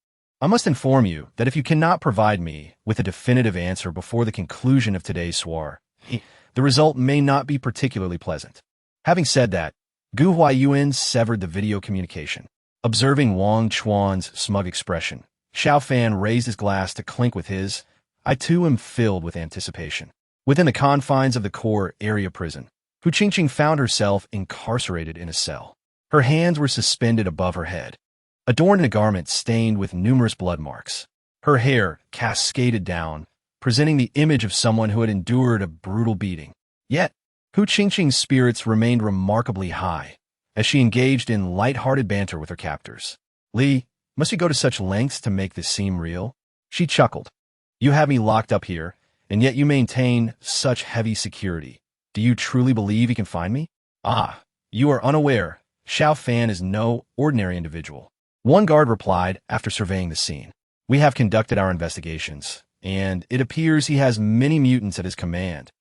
I must inform you that if you cannot provide me with a definitive answer before the conclusion of today's soar, the result may not be particularly pleasant. Having said that, Gu Huaiyuan severed the video communication. Observing Wang Chuan's smug expression, Xiao Fan raised his glass to clink with his. I too am filled with anticipation. Within the confines of the core area prison, Hu Qingqing found herself incarcerated in a cell. Her hands were suspended above her head, adorned in a garment stained with numerous blood marks. Her hair cascaded down, presenting the image of someone who had endured a brutal beating. Yet, Hu Qingqing's spirits remained remarkably high, as she engaged in light-hearted banter with her captors. Li, must you go to such lengths to make this seem real? She chuckled. You have me locked up here, and yet you maintain such heavy security. Do you truly believe he can find me? Ah, you are unaware. Xiao Fan is no ordinary individual. One guard replied after surveying the scene. We have conducted our investigations, and it appears he has many mutants at his command,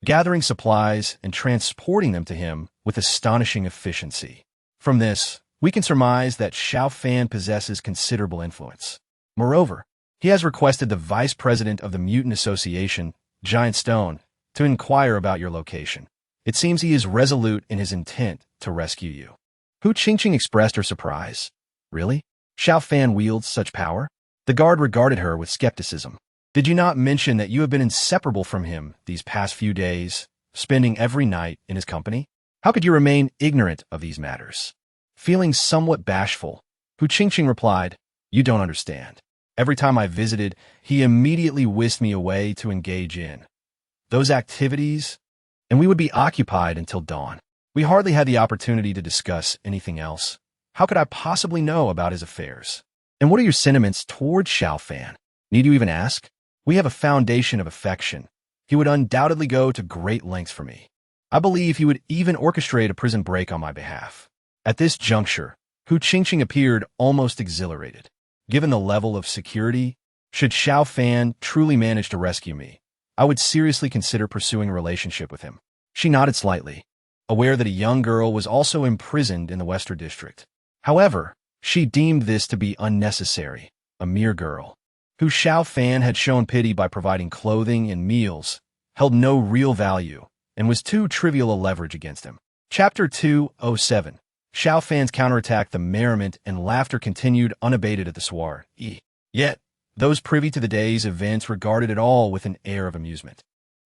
gathering supplies and transporting them to him with astonishing efficiency. From this, we can surmise that Xiao Fan possesses considerable influence. Moreover, he has requested the vice president of the Mutant Association, Giant Stone, to inquire about your location. It seems he is resolute in his intent to rescue you. Hu Qingqing expressed her surprise. Really? Xiao Fan wields such power? The guard regarded her with skepticism. Did you not mention that you have been inseparable from him these past few days, spending every night in his company? How could you remain ignorant of these matters? Feeling somewhat bashful, Hu Qingqing replied, You don't understand. Every time I visited, he immediately whisked me away to engage in those activities, and we would be occupied until dawn. We hardly had the opportunity to discuss anything else. How could I possibly know about his affairs? And what are your sentiments towards Xiao Fan? Need you even ask? We have a foundation of affection. He would undoubtedly go to great lengths for me. I believe he would even orchestrate a prison break on my behalf. At this juncture, Hu Qingqing appeared almost exhilarated. Given the level of security, should Xiao Fan truly manage to rescue me, I would seriously consider pursuing a relationship with him. She nodded slightly, aware that a young girl was also imprisoned in the Western District. However, she deemed this to be unnecessary. A mere girl, who Xiao Fan had shown pity by providing clothing and meals, held no real value and was too trivial a leverage against him. Chapter 207. Xiao Fan's counterattack. The merriment and laughter continued unabated at the soar. Yet, those privy to the day's events regarded it all with an air of amusement.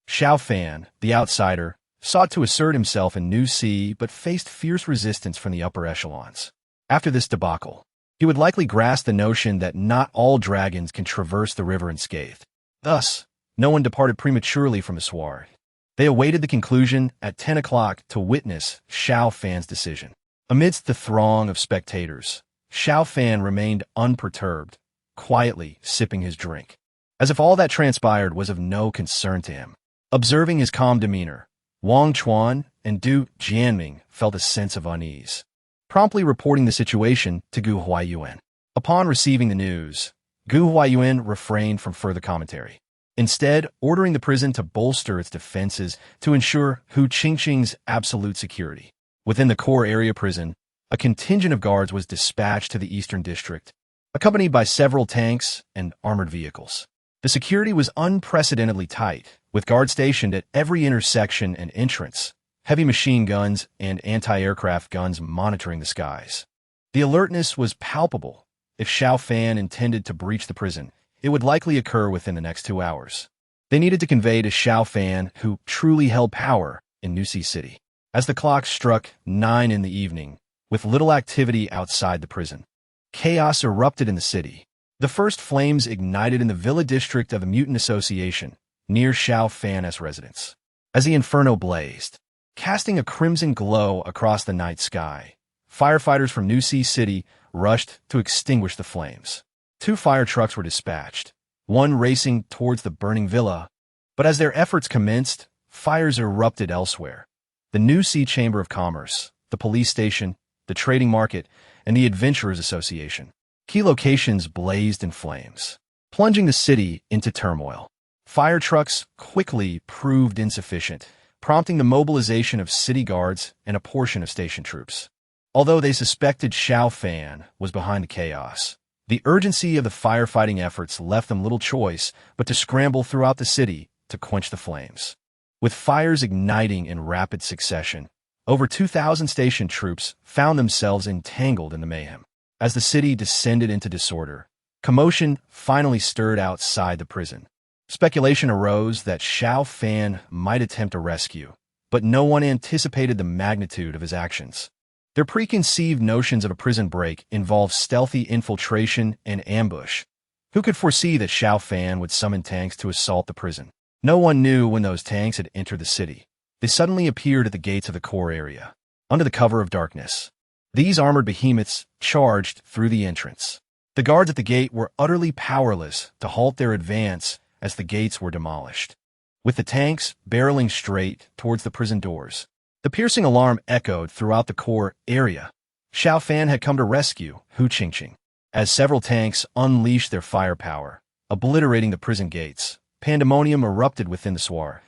Xiao Fan, the outsider, sought to assert himself in New Sea but faced fierce resistance from the upper echelons. After this debacle, he would likely grasp the notion that not all dragons can traverse the river unscathed. Thus, no one departed prematurely from the soar. They awaited the conclusion at 10 o'clock to witness Xiao Fan's decision. Amidst the throng of spectators, Xiao Fan remained unperturbed, quietly sipping his drink, as if all that transpired was of no concern to him. Observing his calm demeanor, Wang Chuan and Du Jianming felt a sense of unease, promptly reporting the situation to Gu Huaiyuan. Upon receiving the news, Gu Huaiyuan refrained from further commentary, instead ordering the prison to bolster its defenses to ensure Hu Qingqing's absolute security. Within the core area prison, a contingent of guards was dispatched to the Eastern District, accompanied by several tanks and armored vehicles. The security was unprecedentedly tight, with guards stationed at every intersection and entrance, heavy machine guns and anti-aircraft guns monitoring the skies. The alertness was palpable. If Xiao Fan intended to breach the prison, it would likely occur within the next 2 hours. They needed to convey to Xiao Fan, who truly held power in New Sea City. As the clock struck 9 in the evening, with little activity outside the prison, chaos erupted in the city. The first flames ignited in the Villa District of the Mutant Association, near Xiao Fan's residence. As the inferno blazed, casting a crimson glow across the night sky, firefighters from New Sea City rushed to extinguish the flames. 2 fire trucks were dispatched, one racing towards the burning villa, but as their efforts commenced, fires erupted elsewhere. The New Sea Chamber of Commerce, the police station, the trading market, and the Adventurers Association. Key locations blazed in flames, plunging the city into turmoil. Fire trucks quickly proved insufficient, prompting the mobilization of city guards and a portion of station troops. Although they suspected Xiao Fan was behind the chaos, the urgency of the firefighting efforts left them little choice but to scramble throughout the city to quench the flames. With fires igniting in rapid succession, over 2,000 station troops found themselves entangled in the mayhem. As the city descended into disorder, commotion finally stirred outside the prison. Speculation arose that Xiao Fan might attempt a rescue, but no one anticipated the magnitude of his actions. Their preconceived notions of a prison break involved stealthy infiltration and ambush. Who could foresee that Xiao Fan would summon tanks to assault the prison? No one knew when those tanks had entered the city. They suddenly appeared at the gates of the core area, under the cover of darkness. These armored behemoths charged through the entrance. The guards at the gate were utterly powerless to halt their advance as the gates were demolished. With the tanks barreling straight towards the prison doors, the piercing alarm echoed throughout the core area. Xiao Fan had come to rescue Hu Qingqing. As several tanks unleashed their firepower, obliterating the prison gates, pandemonium erupted within the soar.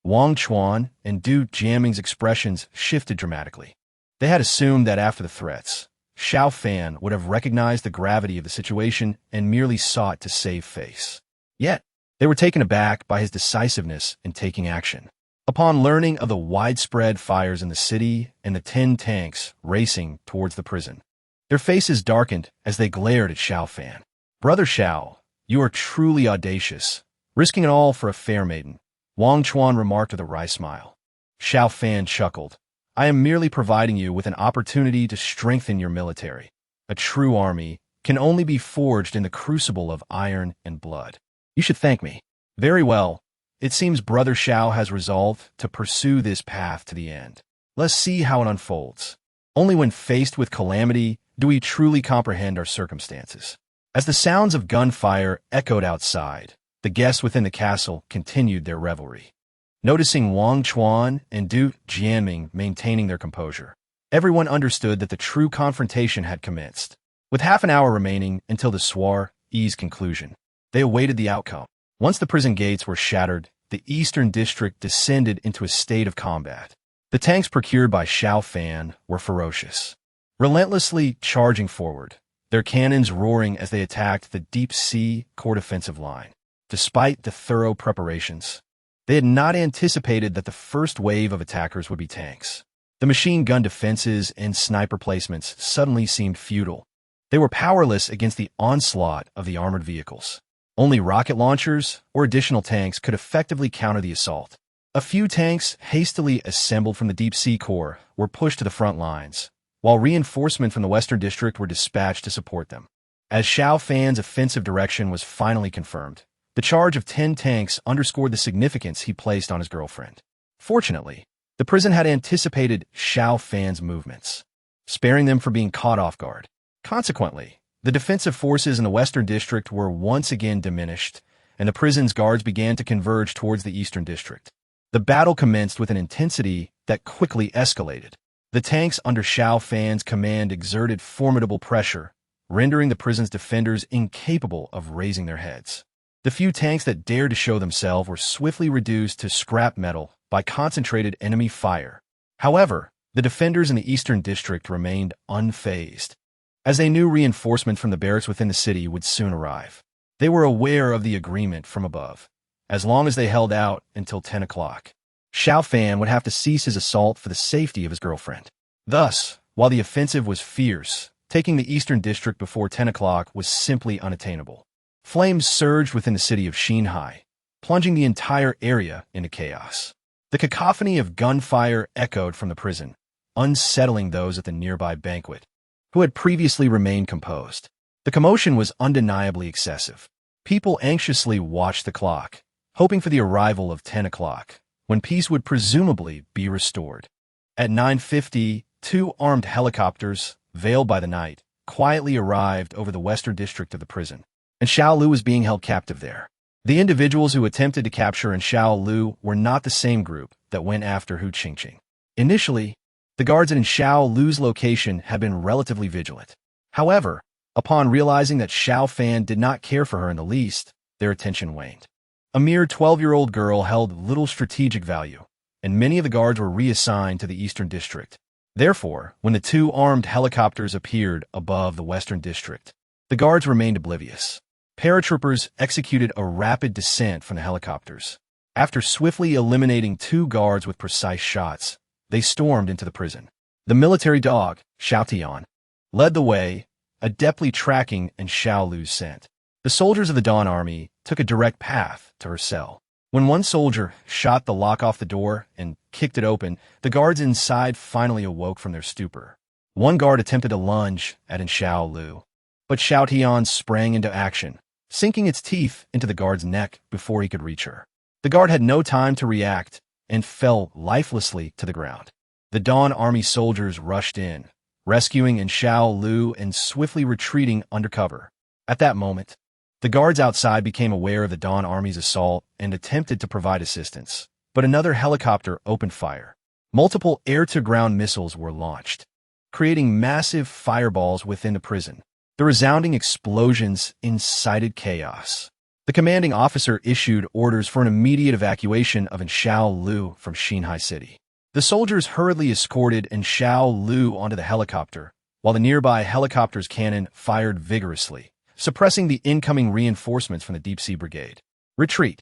Wang Chuan and Du Jiaming's expressions shifted dramatically. They had assumed that after the threats, Xiao Fan would have recognized the gravity of the situation and merely sought to save face. Yet, they were taken aback by his decisiveness in taking action. Upon learning of the widespread fires in the city and the 10 tanks racing towards the prison, their faces darkened as they glared at Xiao Fan. "Brother Xiao, you are truly audacious, risking it all for a fair maiden," Wang Chuan remarked with a wry smile. Xiao Fan chuckled. "I am merely providing you with an opportunity to strengthen your military. A true army can only be forged in the crucible of iron and blood. You should thank me." "Very well. It seems Brother Xiao has resolved to pursue this path to the end. Let's see how it unfolds. Only when faced with calamity do we truly comprehend our circumstances." As the sounds of gunfire echoed outside, the guests within the castle continued their revelry. Noticing Wang Chuan and Du Jiaming maintaining their composure, everyone understood that the true confrontation had commenced. With half an hour remaining until the soir's conclusion, they awaited the outcome. Once the prison gates were shattered, the Eastern District descended into a state of combat. The tanks procured by Xiao Fan were ferocious, relentlessly charging forward, their cannons roaring as they attacked the deep-sea core defensive line. Despite the thorough preparations, they had not anticipated that the first wave of attackers would be tanks. The machine gun defenses and sniper placements suddenly seemed futile. They were powerless against the onslaught of the armored vehicles. Only rocket launchers or additional tanks could effectively counter the assault. A few tanks, hastily assembled from the deep-sea core, were pushed to the front lines, while reinforcements from the Western District were dispatched to support them. As Xiao Fan's offensive direction was finally confirmed, the charge of 10 tanks underscored the significance he placed on his girlfriend. Fortunately, the prison had anticipated Xiao Fan's movements, sparing them from being caught off guard. Consequently, the defensive forces in the Western District were once again diminished, and the prison's guards began to converge towards the Eastern District. The battle commenced with an intensity that quickly escalated. The tanks under Xiao Fan's command exerted formidable pressure, rendering the prison's defenders incapable of raising their heads. The few tanks that dared to show themselves were swiftly reduced to scrap metal by concentrated enemy fire. However, the defenders in the Eastern District remained unfazed, as they knew reinforcements from the barracks within the city would soon arrive. They were aware of the agreement from above. As long as they held out until 10 o'clock, Xiao Fan would have to cease his assault for the safety of his girlfriend. Thus, while the offensive was fierce, taking the Eastern District before 10 o'clock was simply unattainable. Flames surged within the city of Xinhai, plunging the entire area into chaos. The cacophony of gunfire echoed from the prison, unsettling those at the nearby banquet, who had previously remained composed. The commotion was undeniably excessive. People anxiously watched the clock, hoping for the arrival of 10 o'clock, when peace would presumably be restored. At 9:50, 2 armed helicopters, veiled by the night, quietly arrived over the Western District of the prison, and Xiao Lu was being held captive there. The individuals who attempted to capture Xiao Lu were not the same group that went after Hu Qingqing. Initially, the guards at Xiao Lu's location had been relatively vigilant. However, upon realizing that Xiao Fan did not care for her in the least, their attention waned. A mere 12-year-old girl held little strategic value, and many of the guards were reassigned to the Eastern District. Therefore, when the 2 armed helicopters appeared above the Western District, the guards remained oblivious. Paratroopers executed a rapid descent from the helicopters. After swiftly eliminating 2 guards with precise shots, they stormed into the prison. The military dog, Xiao Tian, led the way, adeptly tracking Xiao Lu's scent. The soldiers of the Dawn Army took a direct path to her cell. When one soldier shot the lock off the door and kicked it open, the guards inside finally awoke from their stupor. One guard attempted to lunge at Xiao Lu, but Xiao Tian sprang into action, sinking its teeth into the guard's neck before he could reach her. The guard had no time to react and fell lifelessly to the ground. The Dawn Army soldiers rushed in, rescuing Xiao Lu and swiftly retreating undercover. At that moment, the guards outside became aware of the Dawn Army's assault and attempted to provide assistance. But another helicopter opened fire. Multiple air-to-ground missiles were launched, creating massive fireballs within the prison. The resounding explosions incited chaos. The commanding officer issued orders for an immediate evacuation of Xiao Lu from Xinhai City. The soldiers hurriedly escorted Xiao Lu onto the helicopter, while the nearby helicopter's cannon fired vigorously, suppressing the incoming reinforcements from the Deep-Sea Brigade. Retreat.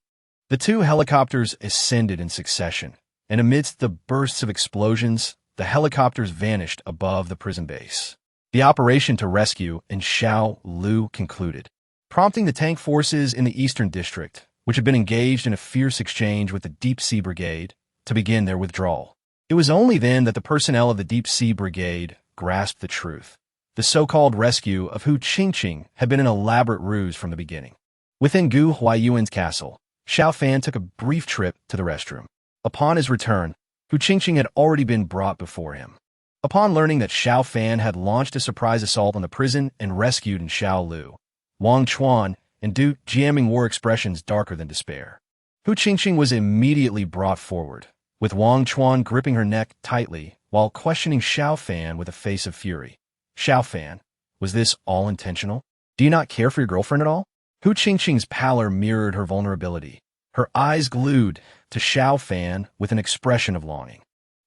The two helicopters ascended in succession, and amidst the bursts of explosions, the helicopters vanished above the prison base. The operation to rescue Xiao Lu concluded, prompting the tank forces in the Eastern District, which had been engaged in a fierce exchange with the Deep-Sea Brigade, to begin their withdrawal. It was only then that the personnel of the Deep-Sea Brigade grasped the truth. The so-called rescue of Hu Qingqing had been an elaborate ruse from the beginning. Within Gu Huayuan's castle, Xiao Fan took a brief trip to the restroom. Upon his return, Hu Qingqing had already been brought before him. Upon learning that Xiao Fan had launched a surprise assault on the prison and rescued Xiao Lu, Wang Chuan and Du Jiaming wore expressions darker than despair. Hu Qingqing was immediately brought forward, with Wang Chuan gripping her neck tightly while questioning Xiao Fan with a face of fury. Xiao Fan, was this all intentional? Do you not care for your girlfriend at all? Hu Qingqing's pallor mirrored her vulnerability, her eyes glued to Xiao Fan with an expression of longing.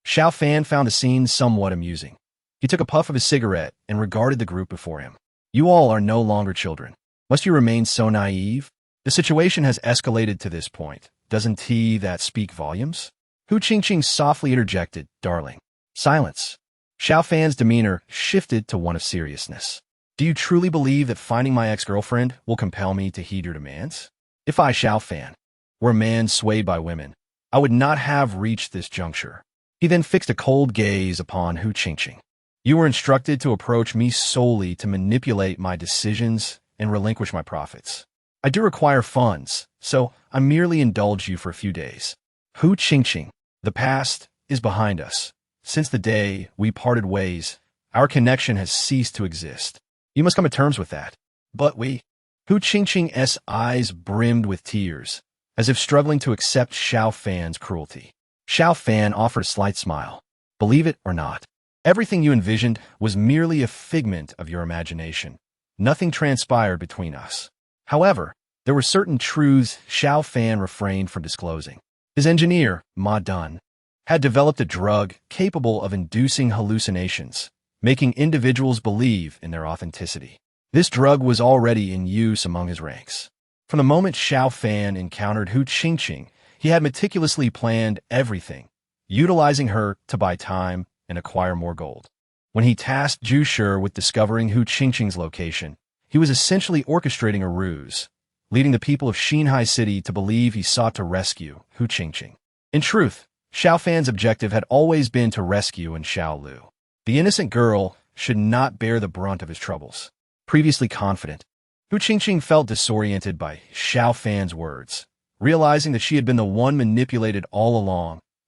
Xiao Fan found the scene somewhat amusing. He took a puff of his cigarette and regarded the group before him. You all are no longer children. Must you remain so naive? The situation has escalated to this point. Doesn't that speak volumes? Hu Qingqing softly interjected, darling. Silence. Xiao Fan's demeanor shifted to one of seriousness. Do you truly believe that finding my ex-girlfriend will compel me to heed your demands? If I, Xiao Fan, were a man swayed by women, I would not have reached this juncture. He then fixed a cold gaze upon Hu Qingqing. You were instructed to approach me solely to manipulate my decisions and relinquish my profits. I do require funds, so I merely indulge you for a few days. Hu Qingqing, the past is behind us. Since the day we parted ways, our connection has ceased to exist. You must come to terms with that. But we... Hu Qingqing's eyes brimmed with tears, as if struggling to accept Xiao Fan's cruelty. Xiao Fan offered a slight smile. Believe it or not, everything you envisioned was merely a figment of your imagination. Nothing transpired between us. However, there were certain truths Xiao Fan refrained from disclosing. His engineer, Ma Dun, had developed a drug capable of inducing hallucinations, making individuals believe in their authenticity. This drug was already in use among his ranks. From the moment Xiao Fan encountered Hu Qingqing, he had meticulously planned everything, utilizing her to buy time and acquire more gold. When he tasked Zhu Shi with discovering Hu Qingqing's location, he was essentially orchestrating a ruse, leading the people of Xinhai City to believe he sought to rescue Hu Qingqing. In truth, Xiao Fan's objective had always been to rescue Xiao Lu. The innocent girl should not bear the brunt of his troubles. Previously confident, Hu Qingqing felt disoriented by Xiao Fan's words, realizing that she had been the one manipulated all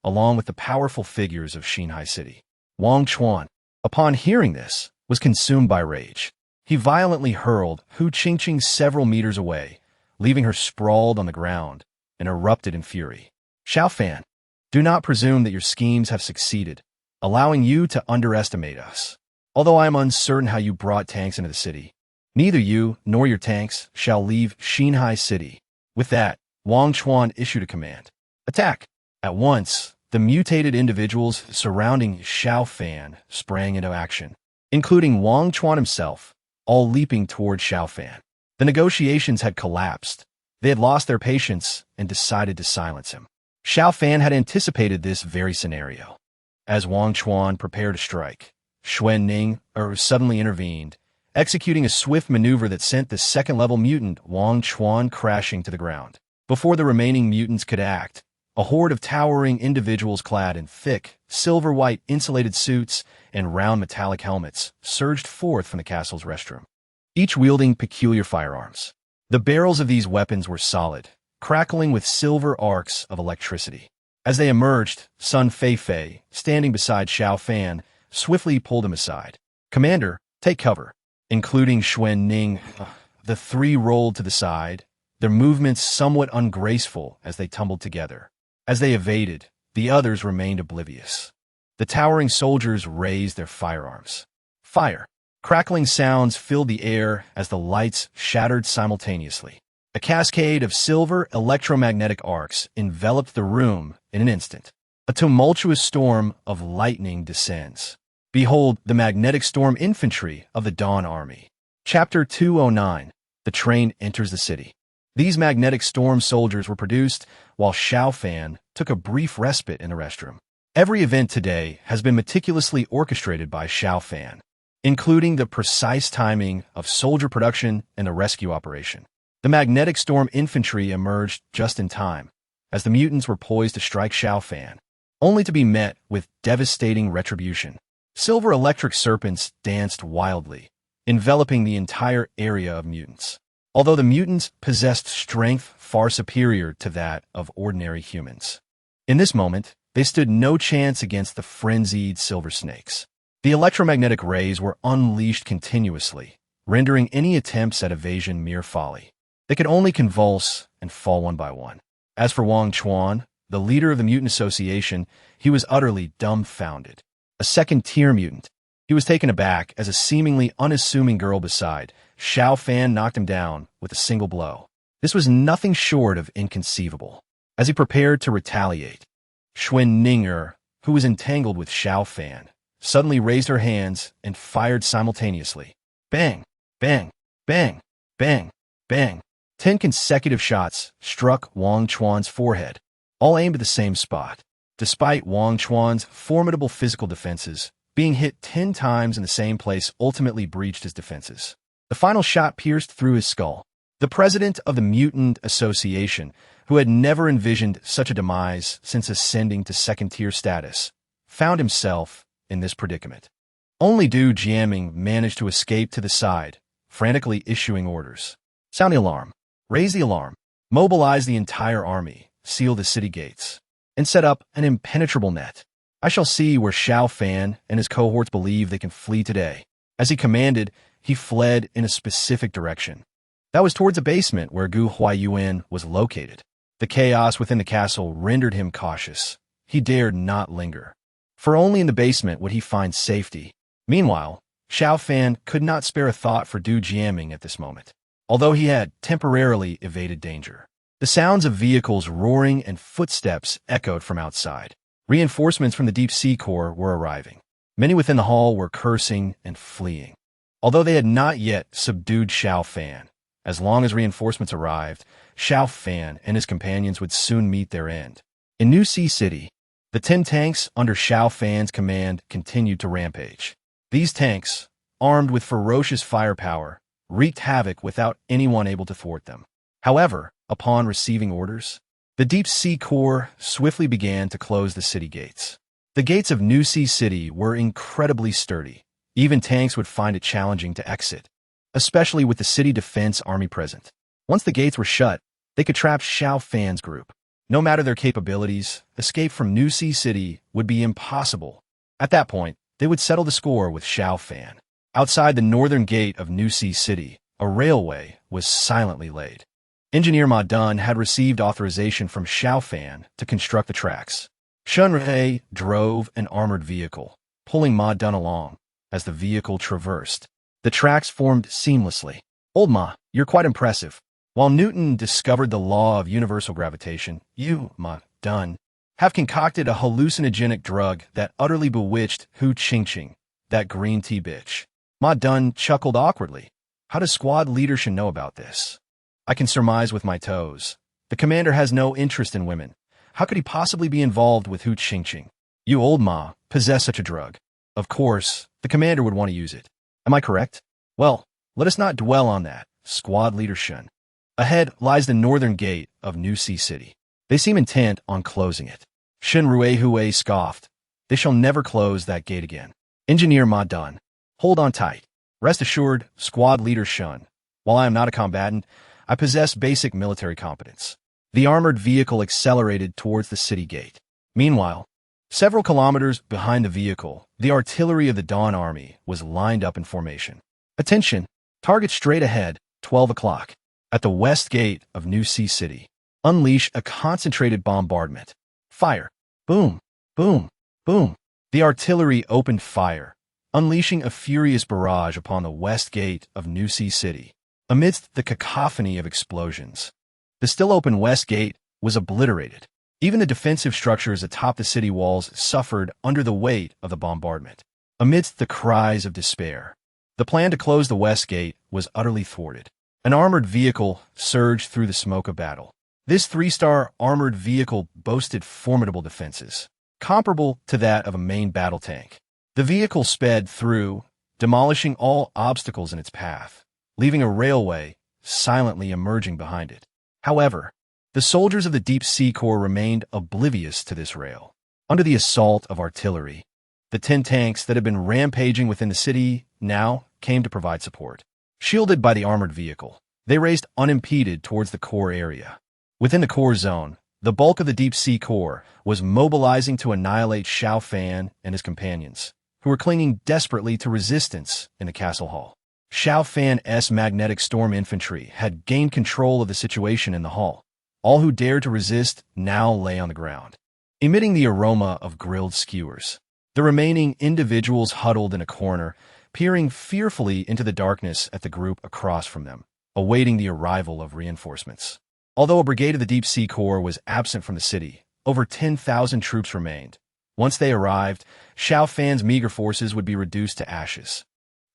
along with the powerful figures of Xinhai City. Wang Chuan, upon hearing this, was consumed by rage. He violently hurled Hu Qingqing several meters away, leaving her sprawled on the ground, and erupted in fury. Xiao Fan, do not presume that your schemes have succeeded, allowing you to underestimate us. Although I am uncertain how you brought tanks into the city, neither you nor your tanks shall leave Xinhai City. With that, Wang Chuan issued a command. Attack! At once, the mutated individuals surrounding Xiao Fan sprang into action, including Wang Chuan himself, all leaping toward Xiao Fan. The negotiations had collapsed. They had lost their patience and decided to silence him. Xiao Fan had anticipated this very scenario. As Wang Chuan prepared to strike, Xuan Ning suddenly intervened, executing a swift maneuver that sent the second-level mutant Wang Chuan crashing to the ground. Before the remaining mutants could act, a horde of towering individuals clad in thick, silver-white insulated suits and round metallic helmets surged forth from the castle's restroom, each wielding peculiar firearms. The barrels of these weapons were solid, crackling with silver arcs of electricity. As they emerged, Sun Feifei, standing beside Xiao Fan, swiftly pulled him aside. Commander, take cover. Including Xuan Ning, the three rolled to the side, their movements somewhat ungraceful as they tumbled together. As they evaded, the others remained oblivious. The towering soldiers raised their firearms. Fire! Crackling sounds filled the air as the lights shattered simultaneously. A cascade of silver electromagnetic arcs enveloped the room in an instant. A tumultuous storm of lightning descends. Behold the magnetic storm infantry of the Dawn Army. Chapter 209. The train enters the city. These magnetic storm soldiers were produced while Xiao Fan took a brief respite in the restroom. Every event today has been meticulously orchestrated by Xiao Fan, including the precise timing of soldier production and the rescue operation. The magnetic storm infantry emerged just in time, as the mutants were poised to strike Xiao Fan, only to be met with devastating retribution. Silver electric serpents danced wildly, enveloping the entire area of mutants. Although the mutants possessed strength far superior to that of ordinary humans. In this moment, they stood no chance against the frenzied silver snakes. The electromagnetic rays were unleashed continuously, rendering any attempts at evasion mere folly. They could only convulse and fall one by one. As for Wang Chuan, the leader of the Mutant Association, he was utterly dumbfounded. A second-tier mutant. He was taken aback as a seemingly unassuming girl beside Xiao Fan knocked him down with a single blow. This was nothing short of inconceivable. As he prepared to retaliate, Xuan Ninger, who was entangled with Xiao Fan, suddenly raised her hands and fired simultaneously. Bang! Bang! Bang! Bang! Bang! 10 consecutive shots struck Wang Chuan's forehead, all aimed at the same spot. Despite Wang Chuan's formidable physical defenses, being hit 10 times in the same place ultimately breached his defenses. The final shot pierced through his skull. The president of the Mutant Association, who had never envisioned such a demise since ascending to second-tier status, found himself in this predicament. Only Du Jiaming managed to escape to the side, frantically issuing orders. Sound the alarm. Raise the alarm. Mobilize the entire army. Seal the city gates. And set up an impenetrable net. I shall see where Xiao Fan and his cohorts believe they can flee today. As he commanded, he fled in a specific direction. That was towards a basement where Gu Huayuan was located. The chaos within the castle rendered him cautious. He dared not linger, for only in the basement would he find safety. Meanwhile, Xiao Fan could not spare a thought for Du Jiaming at this moment, although he had temporarily evaded danger. The sounds of vehicles roaring and footsteps echoed from outside. Reinforcements from the Deep Sea Corps were arriving. Many within the hall were cursing and fleeing. Although they had not yet subdued Xiao Fan, as long as reinforcements arrived, Xiao Fan and his companions would soon meet their end. In New Sea City, the 10 tanks under Xiao Fan's command continued to rampage. These tanks, armed with ferocious firepower, wreaked havoc without anyone able to thwart them. However, upon receiving orders, the Deep Sea Corps swiftly began to close the city gates. The gates of New Sea City were incredibly sturdy. Even tanks would find it challenging to exit, especially with the city defense army present. Once the gates were shut, they could trap Xiao Fan's group. No matter their capabilities, escape from New Sea City would be impossible. At that point, they would settle the score with Xiao Fan. Outside the northern gate of New Sea City, a railway was silently laid. Engineer Ma Dun had received authorization from Xiao Fan to construct the tracks. Shun Rui drove an armored vehicle, pulling Ma Dun along. As the vehicle traversed, the tracks formed seamlessly. Old Ma, you're quite impressive. While Newton discovered the law of universal gravitation, you, Ma Dun, have concocted a hallucinogenic drug that utterly bewitched Hu Qingqing, that green tea bitch. Ma Dun chuckled awkwardly. How does squad leader Shen know about this? I can surmise with my toes. The commander has no interest in women. How could he possibly be involved with Hu Qingqing? You, old Ma, possess such a drug. Of course, the commander would want to use it. Am I correct? Well, let us not dwell on that, squad leader Shun. Ahead lies the northern gate of New Sea City. They seem intent on closing it. Shen Ruehue scoffed. They shall never close that gate again. Engineer Ma Dun, hold on tight. Rest assured, squad leader Shun. While I am not a combatant, I possess basic military competence. The armored vehicle accelerated towards the city gate. Meanwhile, Several kilometers behind the vehicle, the artillery of the Dawn Army was lined up in formation. Attention! Target straight ahead, 12 o'clock. At the west gate of New Sea City. Unleash a concentrated bombardment. Fire! Boom! Boom! Boom! The artillery opened fire, unleashing a furious barrage upon the west gate of New Sea City. Amidst the cacophony of explosions, the still open west gate was obliterated. Even the defensive structures atop the city walls suffered under the weight of the bombardment. Amidst the cries of despair, the plan to close the west gate was utterly thwarted. An armored vehicle surged through the smoke of battle. This three-star armored vehicle boasted formidable defenses, comparable to that of a main battle tank. The vehicle sped through, demolishing all obstacles in its path, leaving a railway silently emerging behind it. However, the soldiers of the Deep Sea Corps remained oblivious to this rail. Under the assault of artillery, the 10 tanks that had been rampaging within the city now came to provide support. Shielded by the armored vehicle, they raced unimpeded towards the core area. Within the core zone, the bulk of the Deep Sea Corps was mobilizing to annihilate Xiao Fan and his companions, who were clinging desperately to resistance in the castle hall. Xiao Fan's magnetic storm infantry had gained control of the situation in the hall. All who dared to resist now lay on the ground, emitting the aroma of grilled skewers. The remaining individuals huddled in a corner, peering fearfully into the darkness at the group across from them, awaiting the arrival of reinforcements. Although a brigade of the Deep Sea Corps was absent from the city, over 10,000 troops remained. Once they arrived, Xiao Fan's meager forces would be reduced to ashes.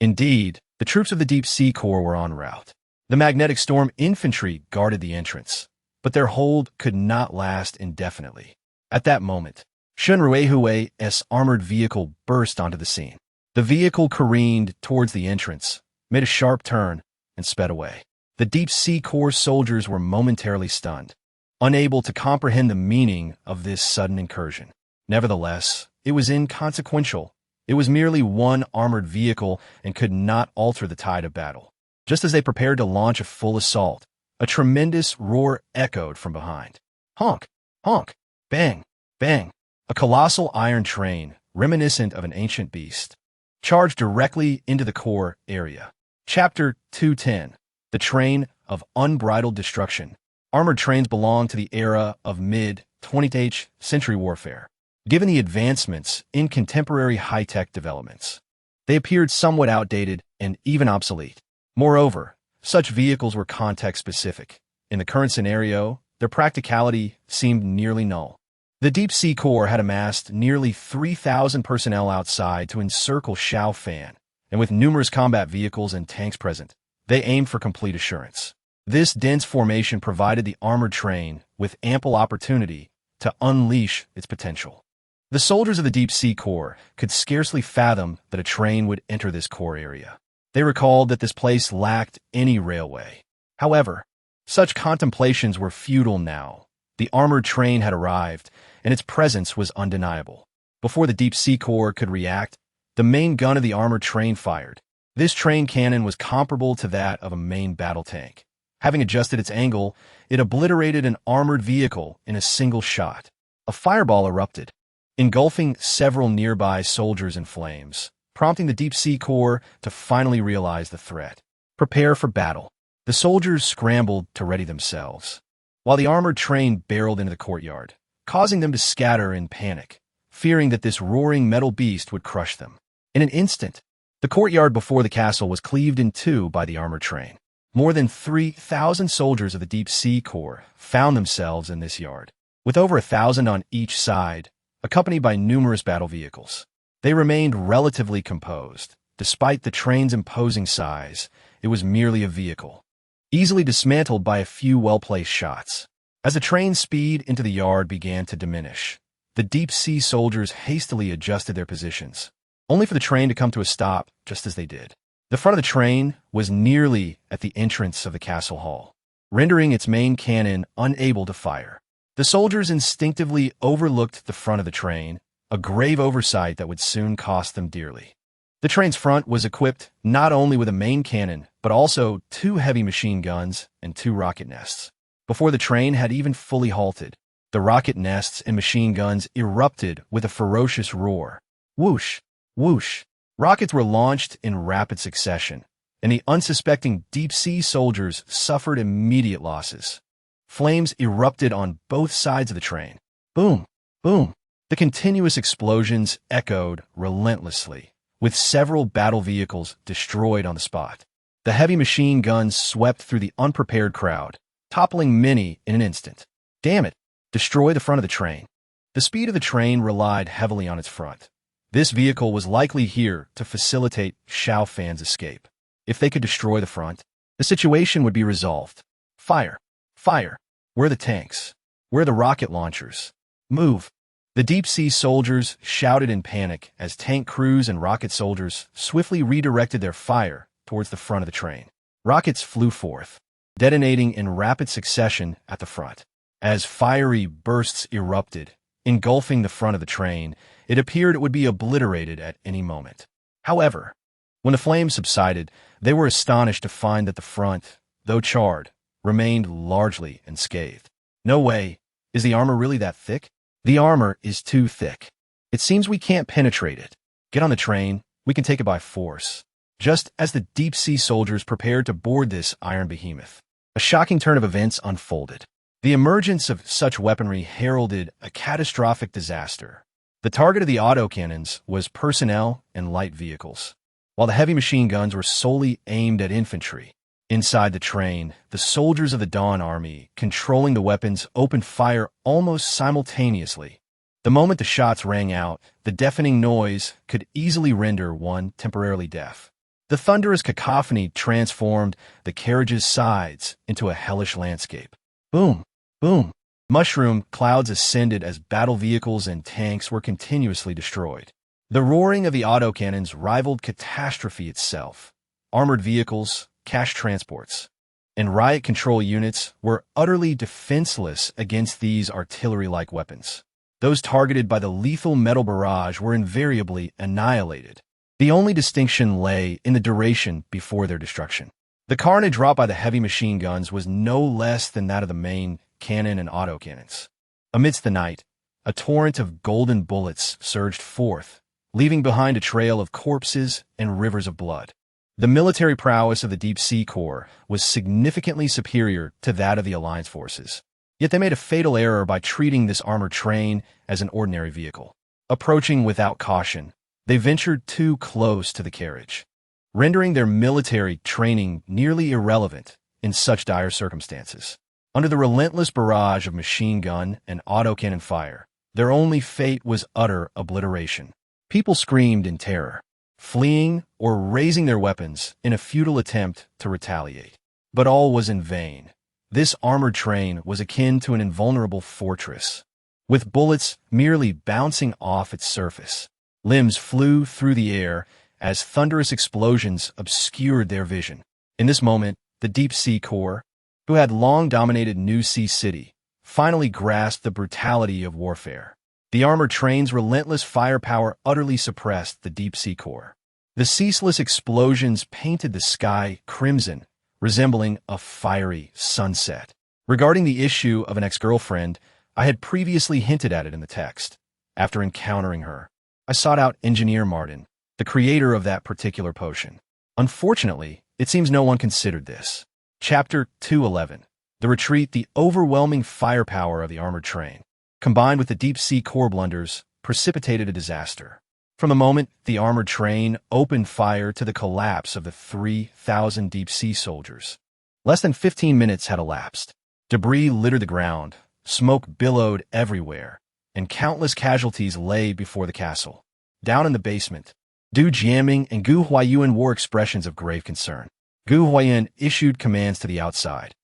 Indeed, the troops of the Deep Sea Corps were en route. The magnetic storm infantry guarded the entrance, but their hold could not last indefinitely. At that moment, Shun Ruihue's armored vehicle burst onto the scene. The vehicle careened towards the entrance, made a sharp turn, and sped away. The Deep Sea Corps soldiers were momentarily stunned, unable to comprehend the meaning of this sudden incursion. Nevertheless, it was inconsequential. It was merely one armored vehicle and could not alter the tide of battle. Just as they prepared to launch a full assault, a tremendous roar echoed from behind. Honk! Honk! Bang! Bang! A colossal iron train, reminiscent of an ancient beast, charged directly into the core area. Chapter 210. The Train of Unbridled Destruction. Armored trains belong to the era of mid-20th century warfare. Given the advancements in contemporary high-tech developments, they appeared somewhat outdated and even obsolete. Moreover, such vehicles were context-specific. In the current scenario, their practicality seemed nearly null. The Deep Sea Corps had amassed nearly 3,000 personnel outside to encircle Xiao Fan, and with numerous combat vehicles and tanks present, they aimed for complete assurance. This dense formation provided the armored train with ample opportunity to unleash its potential. The soldiers of the Deep Sea Corps could scarcely fathom that a train would enter this core area. They recalled that this place lacked any railway. However, such contemplations were futile now. The armored train had arrived, and its presence was undeniable. Before the Deep Sea Corps could react, the main gun of the armored train fired. This train cannon was comparable to that of a main battle tank. Having adjusted its angle, it obliterated an armored vehicle in a single shot. A fireball erupted, engulfing several nearby soldiers in flames, prompting the Deep Sea Corps to finally realize the threat. Prepare for battle. The soldiers scrambled to ready themselves, while the armored train barreled into the courtyard, causing them to scatter in panic, fearing that this roaring metal beast would crush them. In an instant, the courtyard before the castle was cleaved in two by the armored train. More than 3,000 soldiers of the Deep Sea Corps found themselves in this yard, with over 1,000 on each side, accompanied by numerous battle vehicles. They remained relatively composed. Despite the train's imposing size, it was merely a vehicle, easily dismantled by a few well-placed shots. As the train's speed into the yard began to diminish, the deep sea soldiers hastily adjusted their positions, only for the train to come to a stop just as they did. The front of the train was nearly at the entrance of the castle hall, rendering its main cannon unable to fire. The soldiers instinctively overlooked the front of the train, a grave oversight that would soon cost them dearly. The train's front was equipped not only with a main cannon, but also 2 heavy machine guns and 2 rocket nests. Before the train had even fully halted, The rocket nests and machine guns erupted with a ferocious roar. Whoosh, whoosh. Rockets were launched in rapid succession, and the unsuspecting deep-sea soldiers suffered immediate losses. Flames erupted on both sides of the train. Boom, boom. The continuous explosions echoed relentlessly, with several battle vehicles destroyed on the spot. The heavy machine guns swept through the unprepared crowd, toppling many in an instant. Damn it! Destroy the front of the train. The speed of the train relied heavily on its front. This vehicle was likely here to facilitate Xiao Fan's escape. If they could destroy the front, the situation would be resolved. Fire! Fire! Where are the tanks? Where are the rocket launchers? Move! The deep-sea soldiers shouted in panic as tank crews and rocket soldiers swiftly redirected their fire towards the front of the train. Rockets flew forth, detonating in rapid succession at the front. As fiery bursts erupted, engulfing the front of the train, it appeared it would be obliterated at any moment. However, when the flames subsided, they were astonished to find that the front, though charred, remained largely unscathed. No way. Is the armor really that thick? The armor is too thick. It seems we can't penetrate it. Get on the train. We can take it by force. Just as the deep-sea soldiers prepared to board this iron behemoth, a shocking turn of events unfolded. The emergence of such weaponry heralded a catastrophic disaster. The target of the autocannons was personnel and light vehicles, while the heavy machine guns were solely aimed at infantry. Inside the train, the soldiers of the Dawn Army, controlling the weapons, opened fire almost simultaneously. The moment the shots rang out, the deafening noise could easily render one temporarily deaf. The thunderous cacophony transformed the carriage's sides into a hellish landscape. Boom! Boom! Mushroom clouds ascended as battle vehicles and tanks were continuously destroyed. The roaring of the autocannons rivaled catastrophe itself. Armored vehicles, cash transports, and riot control units were utterly defenseless against these artillery-like weapons. Those targeted by the lethal metal barrage were invariably annihilated. The only distinction lay in the duration before their destruction. The carnage wrought by the heavy machine guns was no less than that of the main cannon and autocannons. Amidst the night, a torrent of golden bullets surged forth, leaving behind a trail of corpses and rivers of blood. The military prowess of the Deep Sea Corps was significantly superior to that of the Alliance forces. Yet they made a fatal error by treating this armored train as an ordinary vehicle. Approaching without caution, they ventured too close to the carriage, rendering their military training nearly irrelevant in such dire circumstances. Under the relentless barrage of machine gun and autocannon fire, their only fate was utter obliteration. People screamed in terror, fleeing or raising their weapons in a futile attempt to retaliate. But all was in vain. This armored train was akin to an invulnerable fortress, with bullets merely bouncing off its surface. Limbs flew through the air as thunderous explosions obscured their vision. In this moment, the Deep Sea Corps, who had long dominated New Sea City, finally grasped the brutality of warfare. The armored train's relentless firepower utterly suppressed the Deep Sea Corps. The ceaseless explosions painted the sky crimson, resembling a fiery sunset. Regarding the issue of an ex-girlfriend, I had previously hinted at it in the text. After encountering her, I sought out Engineer Martin, the creator of that particular potion. Unfortunately, it seems no one considered this. Chapter 211. The Retreat. The overwhelming firepower of the armored train, combined with the Deep Sea Corps blunders, precipitated a disaster. From the moment the armored train opened fire to the collapse of the 3,000 deep sea soldiers, less than 15 minutes had elapsed. Debris littered the ground, smoke billowed everywhere, and countless casualties lay before the castle. Down in the basement, Du Jiaming and Gu Huayuan wore expressions of grave concern. Gu Huayuan issued commands to the outside,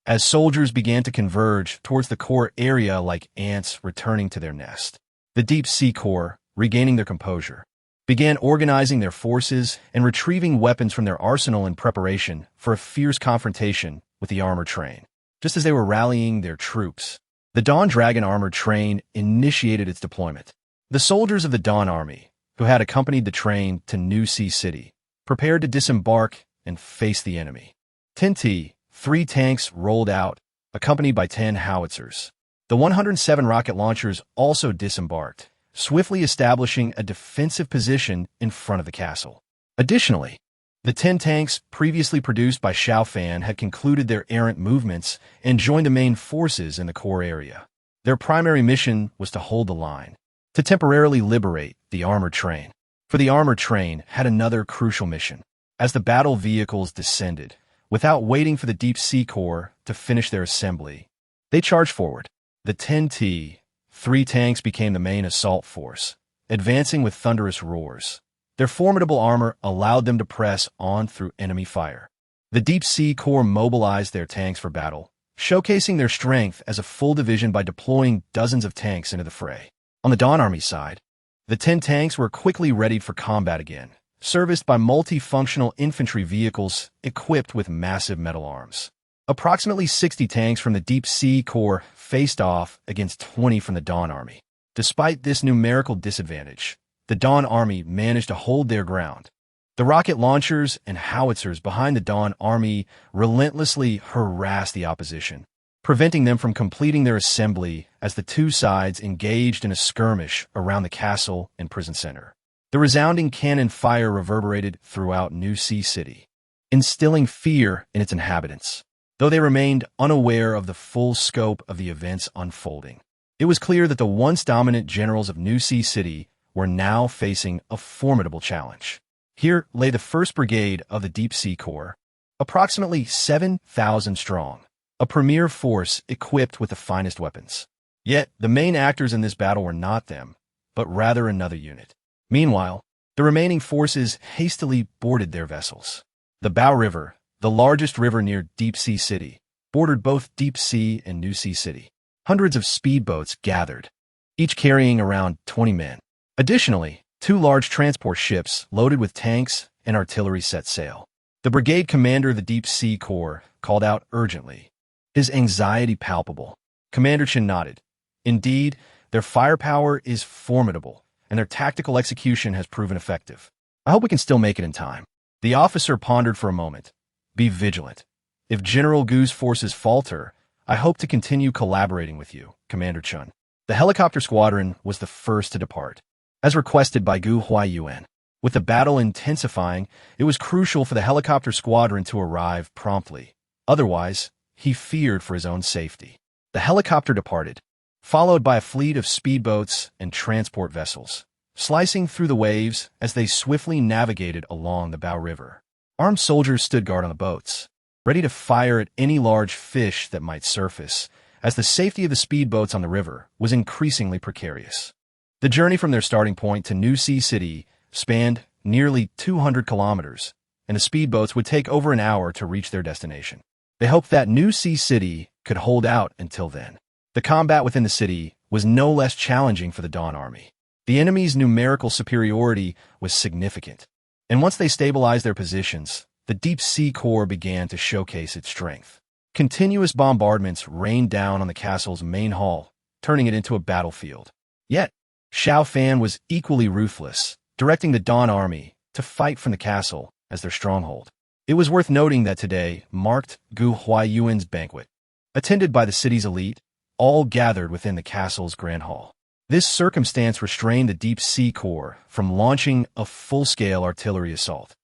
as soldiers began to converge towards the core area like ants returning to their nest. The Deep Sea Corps, regaining their composure, began organizing their forces and retrieving weapons from their arsenal in preparation for a fierce confrontation with the armored train. Just as they were rallying their troops, the Dawn Dragon armored train initiated its deployment. The soldiers of the Dawn Army, who had accompanied the train to New Sea City, prepared to disembark and face the enemy. 3 tanks rolled out, accompanied by 10 howitzers. The 107 rocket launchers also disembarked, swiftly establishing a defensive position in front of the castle. Additionally, the 10 tanks previously produced by Xiao Fan had concluded their errant movements and joined the main forces in the core area. Their primary mission was to hold the line, to temporarily liberate the armored train. For the armored train had another crucial mission. As the battle vehicles descended, without waiting for the Deep Sea Corps to finish their assembly, they charged forward. The 10T-3 tanks became the main assault force, advancing with thunderous roars. Their formidable armor allowed them to press on through enemy fire. The Deep Sea Corps mobilized their tanks for battle, showcasing their strength as a full division by deploying dozens of tanks into the fray. On the Dawn Army side, the 10 tanks were quickly readied for combat again, serviced by multifunctional infantry vehicles equipped with massive metal arms. Approximately 60 tanks from the Deep Sea Corps faced off against 20 from the Dawn Army. Despite this numerical disadvantage, the Dawn Army managed to hold their ground. The rocket launchers and howitzers behind the Dawn Army relentlessly harassed the opposition, preventing them from completing their assembly as the two sides engaged in a skirmish around the castle and prison center. The resounding cannon fire reverberated throughout New Sea City, instilling fear in its inhabitants. Though they remained unaware of the full scope of the events unfolding, it was clear that the once dominant generals of New Sea City were now facing a formidable challenge. Here lay the 1st Brigade of the Deep Sea Corps, approximately 7,000 strong, a premier force equipped with the finest weapons. Yet, the main actors in this battle were not them, but rather another unit. Meanwhile, the remaining forces hastily boarded their vessels. The Bao River, the largest river near Deep Sea City, bordered both Deep Sea and New Sea City. Hundreds of speedboats gathered, each carrying around 20 men. Additionally, 2 large transport ships loaded with tanks and artillery set sail. The brigade commander of the Deep Sea Corps called out urgently, his anxiety palpable. Commander Chen nodded. Indeed, their firepower is formidable, and their tactical execution has proven effective. I hope we can still make it in time. The officer pondered for a moment. Be vigilant. If General Gu's forces falter, I hope to continue collaborating with you, Commander Chun. The helicopter squadron was the first to depart, as requested by Gu Huaiyuan. With the battle intensifying, it was crucial for the helicopter squadron to arrive promptly. Otherwise, he feared for his own safety. The helicopter departed, followed by a fleet of speedboats and transport vessels, slicing through the waves as they swiftly navigated along the Bao River. Armed soldiers stood guard on the boats, ready to fire at any large fish that might surface, as the safety of the speedboats on the river was increasingly precarious. The journey from their starting point to New Sea City spanned nearly 200 kilometers, and the speedboats would take over an hour to reach their destination. They hoped that New Sea City could hold out until then. The combat within the city was no less challenging for the Dawn Army. The enemy's numerical superiority was significant, and once they stabilized their positions, the Deep Sea Corps began to showcase its strength. Continuous bombardments rained down on the castle's main hall, turning it into a battlefield. Yet, Xiao Fan was equally ruthless, directing the Dawn Army to fight from the castle as their stronghold. It was worth noting that today marked Gu Huaiyuan's banquet, attended by the city's elite, all gathered within the castle's grand hall. This circumstance restrained the Deep Sea Corps from launching a full-scale artillery assault.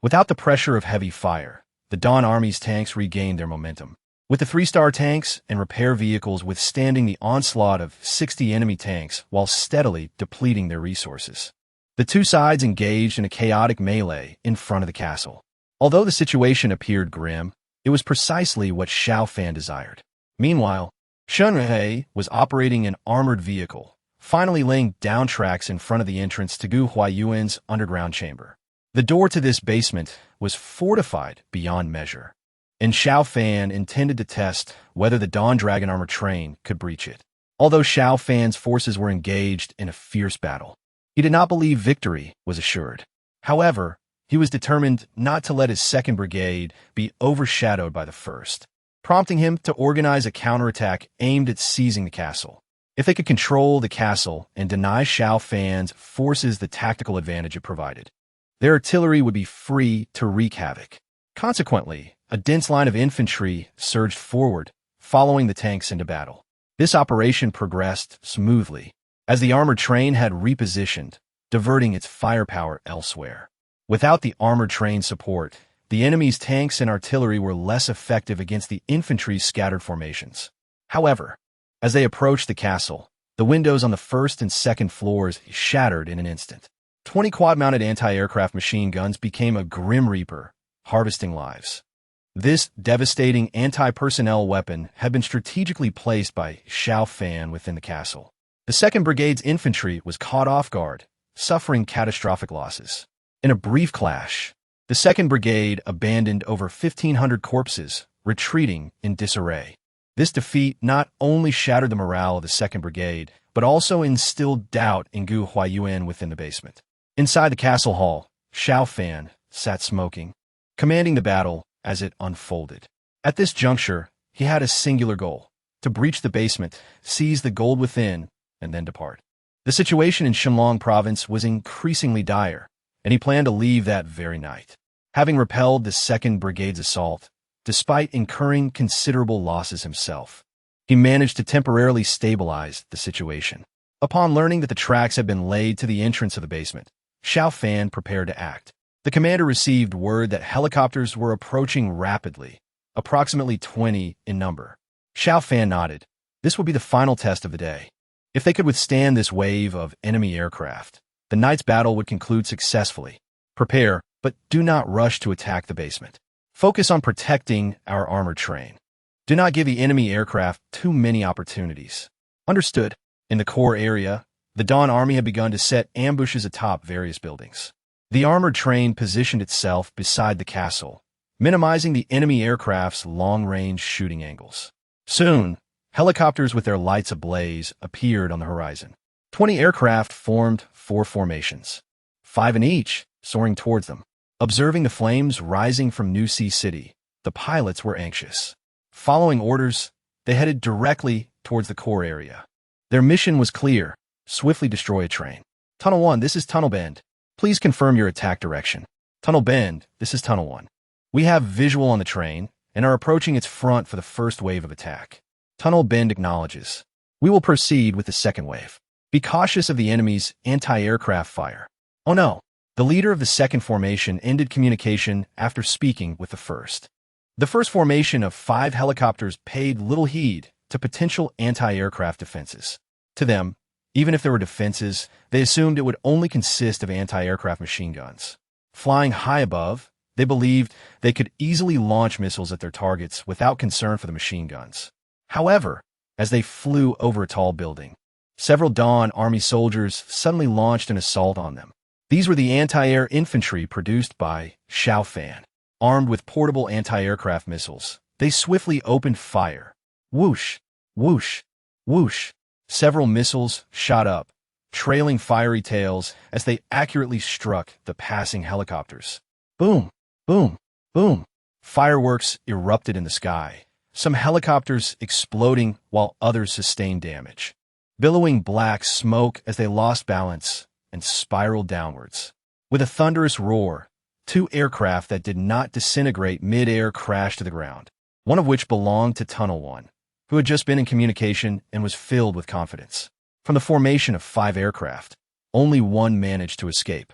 Without the pressure of heavy fire, the Dawn Army's tanks regained their momentum, with the 3-star tanks and repair vehicles withstanding the onslaught of 60 enemy tanks while steadily depleting their resources. The two sides engaged in a chaotic melee in front of the castle. Although the situation appeared grim, it was precisely what Xiao Fan desired. Meanwhile, Shen Rui was operating an armored vehicle, finally laying down tracks in front of the entrance to Gu Huaiyuan's underground chamber. The door to this basement was fortified beyond measure, and Xiao Fan intended to test whether the Dawn Dragon armored train could breach it. Although Xiao Fan's forces were engaged in a fierce battle, he did not believe victory was assured. However, he was determined not to let his 2nd Brigade be overshadowed by the 1st, prompting him to organize a counterattack aimed at seizing the castle. If they could control the castle and deny Xiao Fan's forces the tactical advantage it provided, their artillery would be free to wreak havoc. Consequently, a dense line of infantry surged forward, following the tanks into battle. This operation progressed smoothly, as the armored train had repositioned, diverting its firepower elsewhere. Without the armored train's support, the enemy's tanks and artillery were less effective against the infantry's scattered formations. However, as they approached the castle, the windows on the first and second floors shattered in an instant. 20 quad-mounted anti-aircraft machine guns became a grim reaper, harvesting lives. This devastating anti-personnel weapon had been strategically placed by Xiao Fan within the castle. The 2nd Brigade's infantry was caught off guard, suffering catastrophic losses. In a brief clash, the 2nd Brigade abandoned over 1,500 corpses, retreating in disarray. This defeat not only shattered the morale of the 2nd Brigade, but also instilled doubt in Gu Huayuan within the basement. Inside the castle hall, Xiao Fan sat smoking, commanding the battle as it unfolded. At this juncture, he had a singular goal: to breach the basement, seize the gold within, and then depart. The situation in Shenlong province was increasingly dire, and he planned to leave that very night. Having repelled the 2nd Brigade's assault, despite incurring considerable losses himself, he managed to temporarily stabilize the situation. Upon learning that the tracks had been laid to the entrance of the basement, Xiao Fan prepared to act. The commander received word that helicopters were approaching rapidly, approximately 20 in number. Xiao Fan nodded. This would be the final test of the day. If they could withstand this wave of enemy aircraft, the night's battle would conclude successfully. Prepare, but do not rush to attack the basement. Focus on protecting our armored train. Do not give the enemy aircraft too many opportunities. Understood. In the core area, the Dawn Army had begun to set ambushes atop various buildings. The armored train positioned itself beside the castle, minimizing the enemy aircraft's long-range shooting angles. Soon, helicopters with their lights ablaze appeared on the horizon. 20 aircraft formed 4 formations, 5 in each, soaring towards them. Observing the flames rising from New Sea City, the pilots were anxious. Following orders, they headed directly towards the core area. Their mission was clear: swiftly destroy a train. Tunnel 1, this is Tunnel Bend. Please confirm your attack direction. Tunnel Bend, this is Tunnel 1. We have visual on the train and are approaching its front for the first wave of attack. Tunnel Bend acknowledges. We will proceed with the second wave. Be cautious of the enemy's anti-aircraft fire. Oh no! The leader of the second formation ended communication after speaking with the first. The first formation of 5 helicopters paid little heed to potential anti-aircraft defenses. To them, even if there were defenses, they assumed it would only consist of anti-aircraft machine guns. Flying high above, they believed they could easily launch missiles at their targets without concern for the machine guns. However, as they flew over a tall building, several Dawn Army soldiers suddenly launched an assault on them. These were the anti-air infantry produced by Xiao Fan. Armed with portable anti-aircraft missiles, they swiftly opened fire. Whoosh, whoosh, whoosh. Several missiles shot up, trailing fiery tails as they accurately struck the passing helicopters. Boom, boom, boom. Fireworks erupted in the sky, some helicopters exploding while others sustained damage, billowing black smoke as they lost balance and spiraled downwards. With a thunderous roar, 2 aircraft that did not disintegrate mid-air crashed to the ground, one of which belonged to Tunnel 1, who had just been in communication and was filled with confidence. From the formation of 5 aircraft, only 1 managed to escape.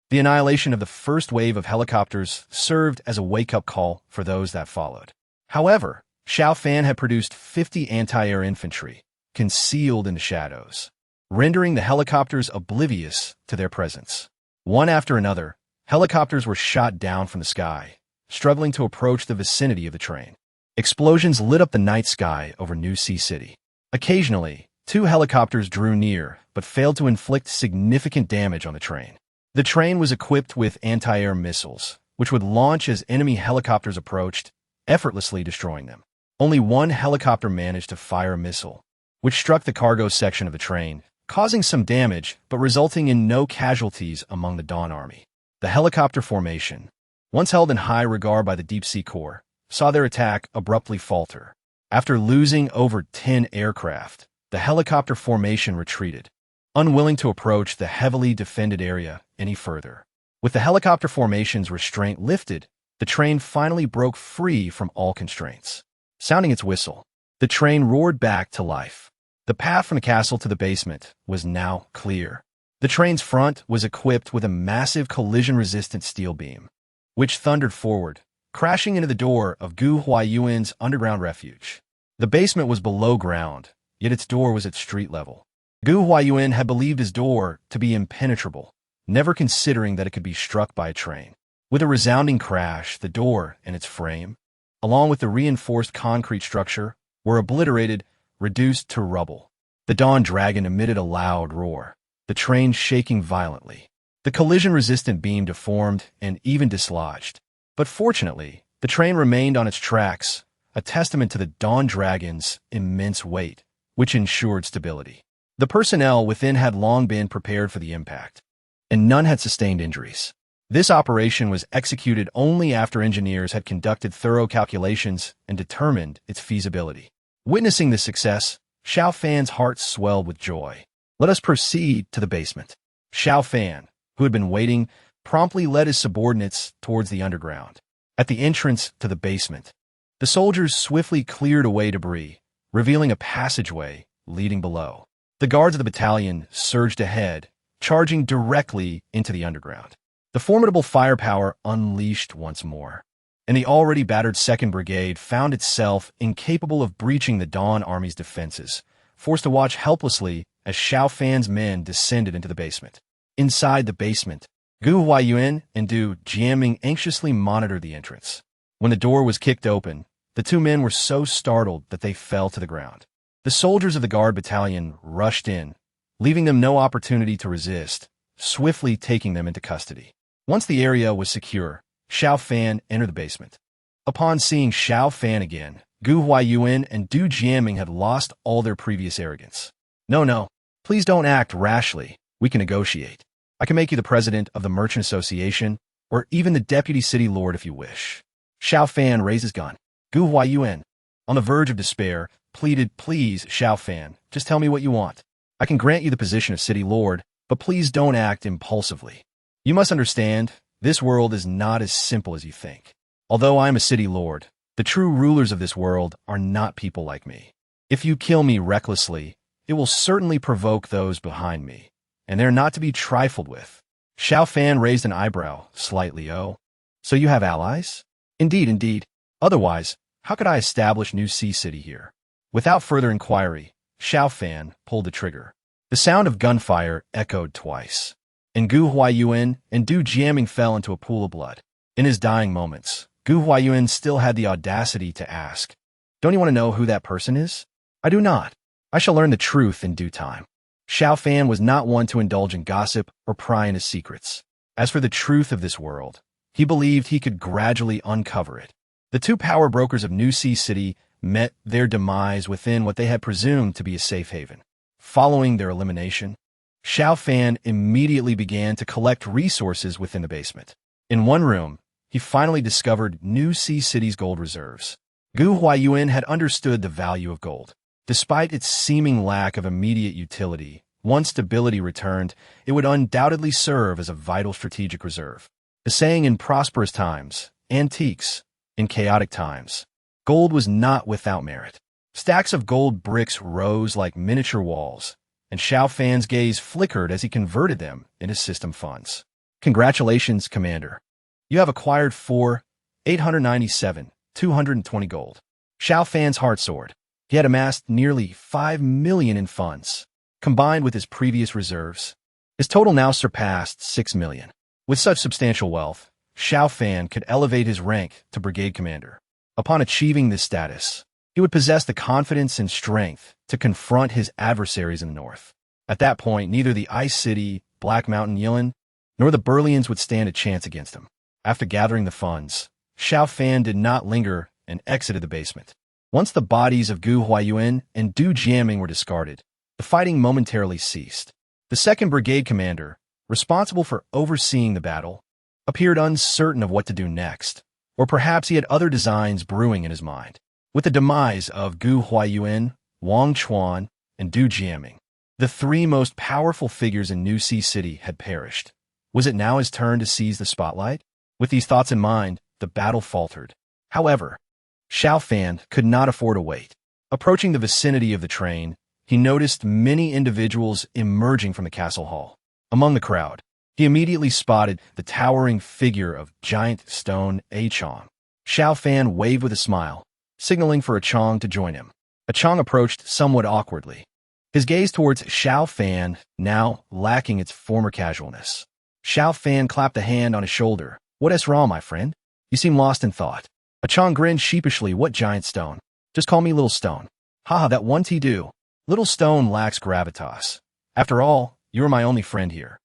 The annihilation of the first wave of helicopters served as a wake-up call for those that followed. However, Xiao Fan had produced 50 anti-air infantry, concealed in the shadows, rendering the helicopters oblivious to their presence. One after another, helicopters were shot down from the sky, struggling to approach the vicinity of the train. Explosions lit up the night sky over New Sea City. Occasionally, 2 helicopters drew near, but failed to inflict significant damage on the train. The train was equipped with anti-air missiles, which would launch as enemy helicopters approached, effortlessly destroying them. Only 1 helicopter managed to fire a missile, which struck the cargo section of the train, causing some damage but resulting in no casualties among the Dawn Army. The helicopter formation, once held in high regard by the Deep Sea Corps, saw their attack abruptly falter. After losing over 10 aircraft, the helicopter formation retreated, unwilling to approach the heavily defended area any further. With the helicopter formation's restraint lifted, the train finally broke free from all constraints. Sounding its whistle, the train roared back to life. The path from the castle to the basement was now clear. The train's front was equipped with a massive collision-resistant steel beam, which thundered forward, crashing into the door of Gu Huayuan's underground refuge. The basement was below ground, yet its door was at street level. Gu Huayuan had believed his door to be impenetrable, never considering that it could be struck by a train. With a resounding crash, the door and its frame, along with the reinforced concrete structure, were obliterated, reduced to rubble. The Dawn Dragon emitted a loud roar, the train shaking violently. The collision-resistant beam deformed and even dislodged. But fortunately, the train remained on its tracks, a testament to the Dawn Dragon's immense weight, which ensured stability. The personnel within had long been prepared for the impact, and none had sustained injuries. This operation was executed only after engineers had conducted thorough calculations and determined its feasibility. Witnessing this success, Xiao Fan's heart swelled with joy. Let us proceed to the basement. Xiao Fan, who had been waiting, promptly led his subordinates towards the underground. At the entrance to the basement, the soldiers swiftly cleared away debris, revealing a passageway leading below. The guards of the battalion surged ahead, charging directly into the underground. The formidable firepower unleashed once more, and the already battered 2nd Brigade found itself incapable of breaching the Dawn Army's defenses, forced to watch helplessly as Xiao Fan's men descended into the basement. Inside the basement, Gu Huayuan and Du Jiaming anxiously monitored the entrance. When the door was kicked open, the two men were so startled that they fell to the ground. The soldiers of the guard battalion rushed in, leaving them no opportunity to resist, swiftly taking them into custody. Once the area was secure, Xiao Fan entered the basement. Upon seeing Xiao Fan again, Gu Huayuan and Du Jiaming had lost all their previous arrogance. No, please don't act rashly. We can negotiate. I can make you the president of the Merchant Association, or even the deputy city lord if you wish. Xiao Fan raised his gun. Gu Huayuan, on the verge of despair, pleaded, "Please, Xiao Fan, just tell me what you want. I can grant you the position of city lord, but please don't act impulsively. You must understand, this world is not as simple as you think. Although I am a city lord, the true rulers of this world are not people like me. If you kill me recklessly, it will certainly provoke those behind me, and they're not to be trifled with." Xiao Fan raised an eyebrow, slightly. "Oh, so you have allies?" Indeed. Otherwise, how could I establish New Sea City here?" Without further inquiry, Xiao Fan pulled the trigger. The sound of gunfire echoed twice, and Gu Huayuan and Du Jiaming fell into a pool of blood. In his dying moments, Gu Huayuan still had the audacity to ask, "Don't you want to know who that person is?" "I do not. I shall learn the truth in due time." Xiao Fan was not one to indulge in gossip or pry into secrets. As for the truth of this world, he believed he could gradually uncover it. The two power brokers of New Sea City met their demise within what they had presumed to be a safe haven. Following their elimination, Xiao Fan immediately began to collect resources within the basement. In one room, he finally discovered New Sea City's gold reserves. Gu Huayuan had understood the value of gold. Despite its seeming lack of immediate utility, once stability returned, it would undoubtedly serve as a vital strategic reserve. The saying in prosperous times, antiques, in chaotic times, gold was not without merit. Stacks of gold bricks rose like miniature walls, and Xiao Fan's gaze flickered as he converted them into system funds. "Congratulations, Commander. You have acquired 220 gold." Xiao Fan's heart soared. He had amassed nearly 5 million in funds. Combined with his previous reserves, his total now surpassed 6 million. With such substantial wealth, Xiao Fan could elevate his rank to brigade commander. Upon achieving this status, he would possess the confidence and strength to confront his adversaries in the north. At that point, neither the Ice City, Black Mountain Yilin, nor the Burlians would stand a chance against him. After gathering the funds, Xiao Fan did not linger and exited the basement. Once the bodies of Gu Huayuan and Du Jiaming were discarded, the fighting momentarily ceased. The 2nd Brigade commander, responsible for overseeing the battle, appeared uncertain of what to do next, or perhaps he had other designs brewing in his mind. With the demise of Gu Huayuan, Wang Chuan, and Du Jiaming, the three most powerful figures in New Sea City had perished. Was it now his turn to seize the spotlight? With these thoughts in mind, the battle faltered. However, Xiao Fan could not afford to wait. Approaching the vicinity of the train, he noticed many individuals emerging from the castle hall. Among the crowd, he immediately spotted the towering figure of giant stone Chong. Xiao Fan waved with a smile, signaling for Chong to join him. Chong approached somewhat awkwardly, his gaze towards Xiao Fan now lacking its former casualness. Xiao Fan clapped a hand on his shoulder. "What is wrong, my friend? You seem lost in thought." Chong grinned sheepishly. "What giant stone? Just call me Little Stone." "Haha, that one do. Little Stone lacks gravitas. After all, you are my only friend here."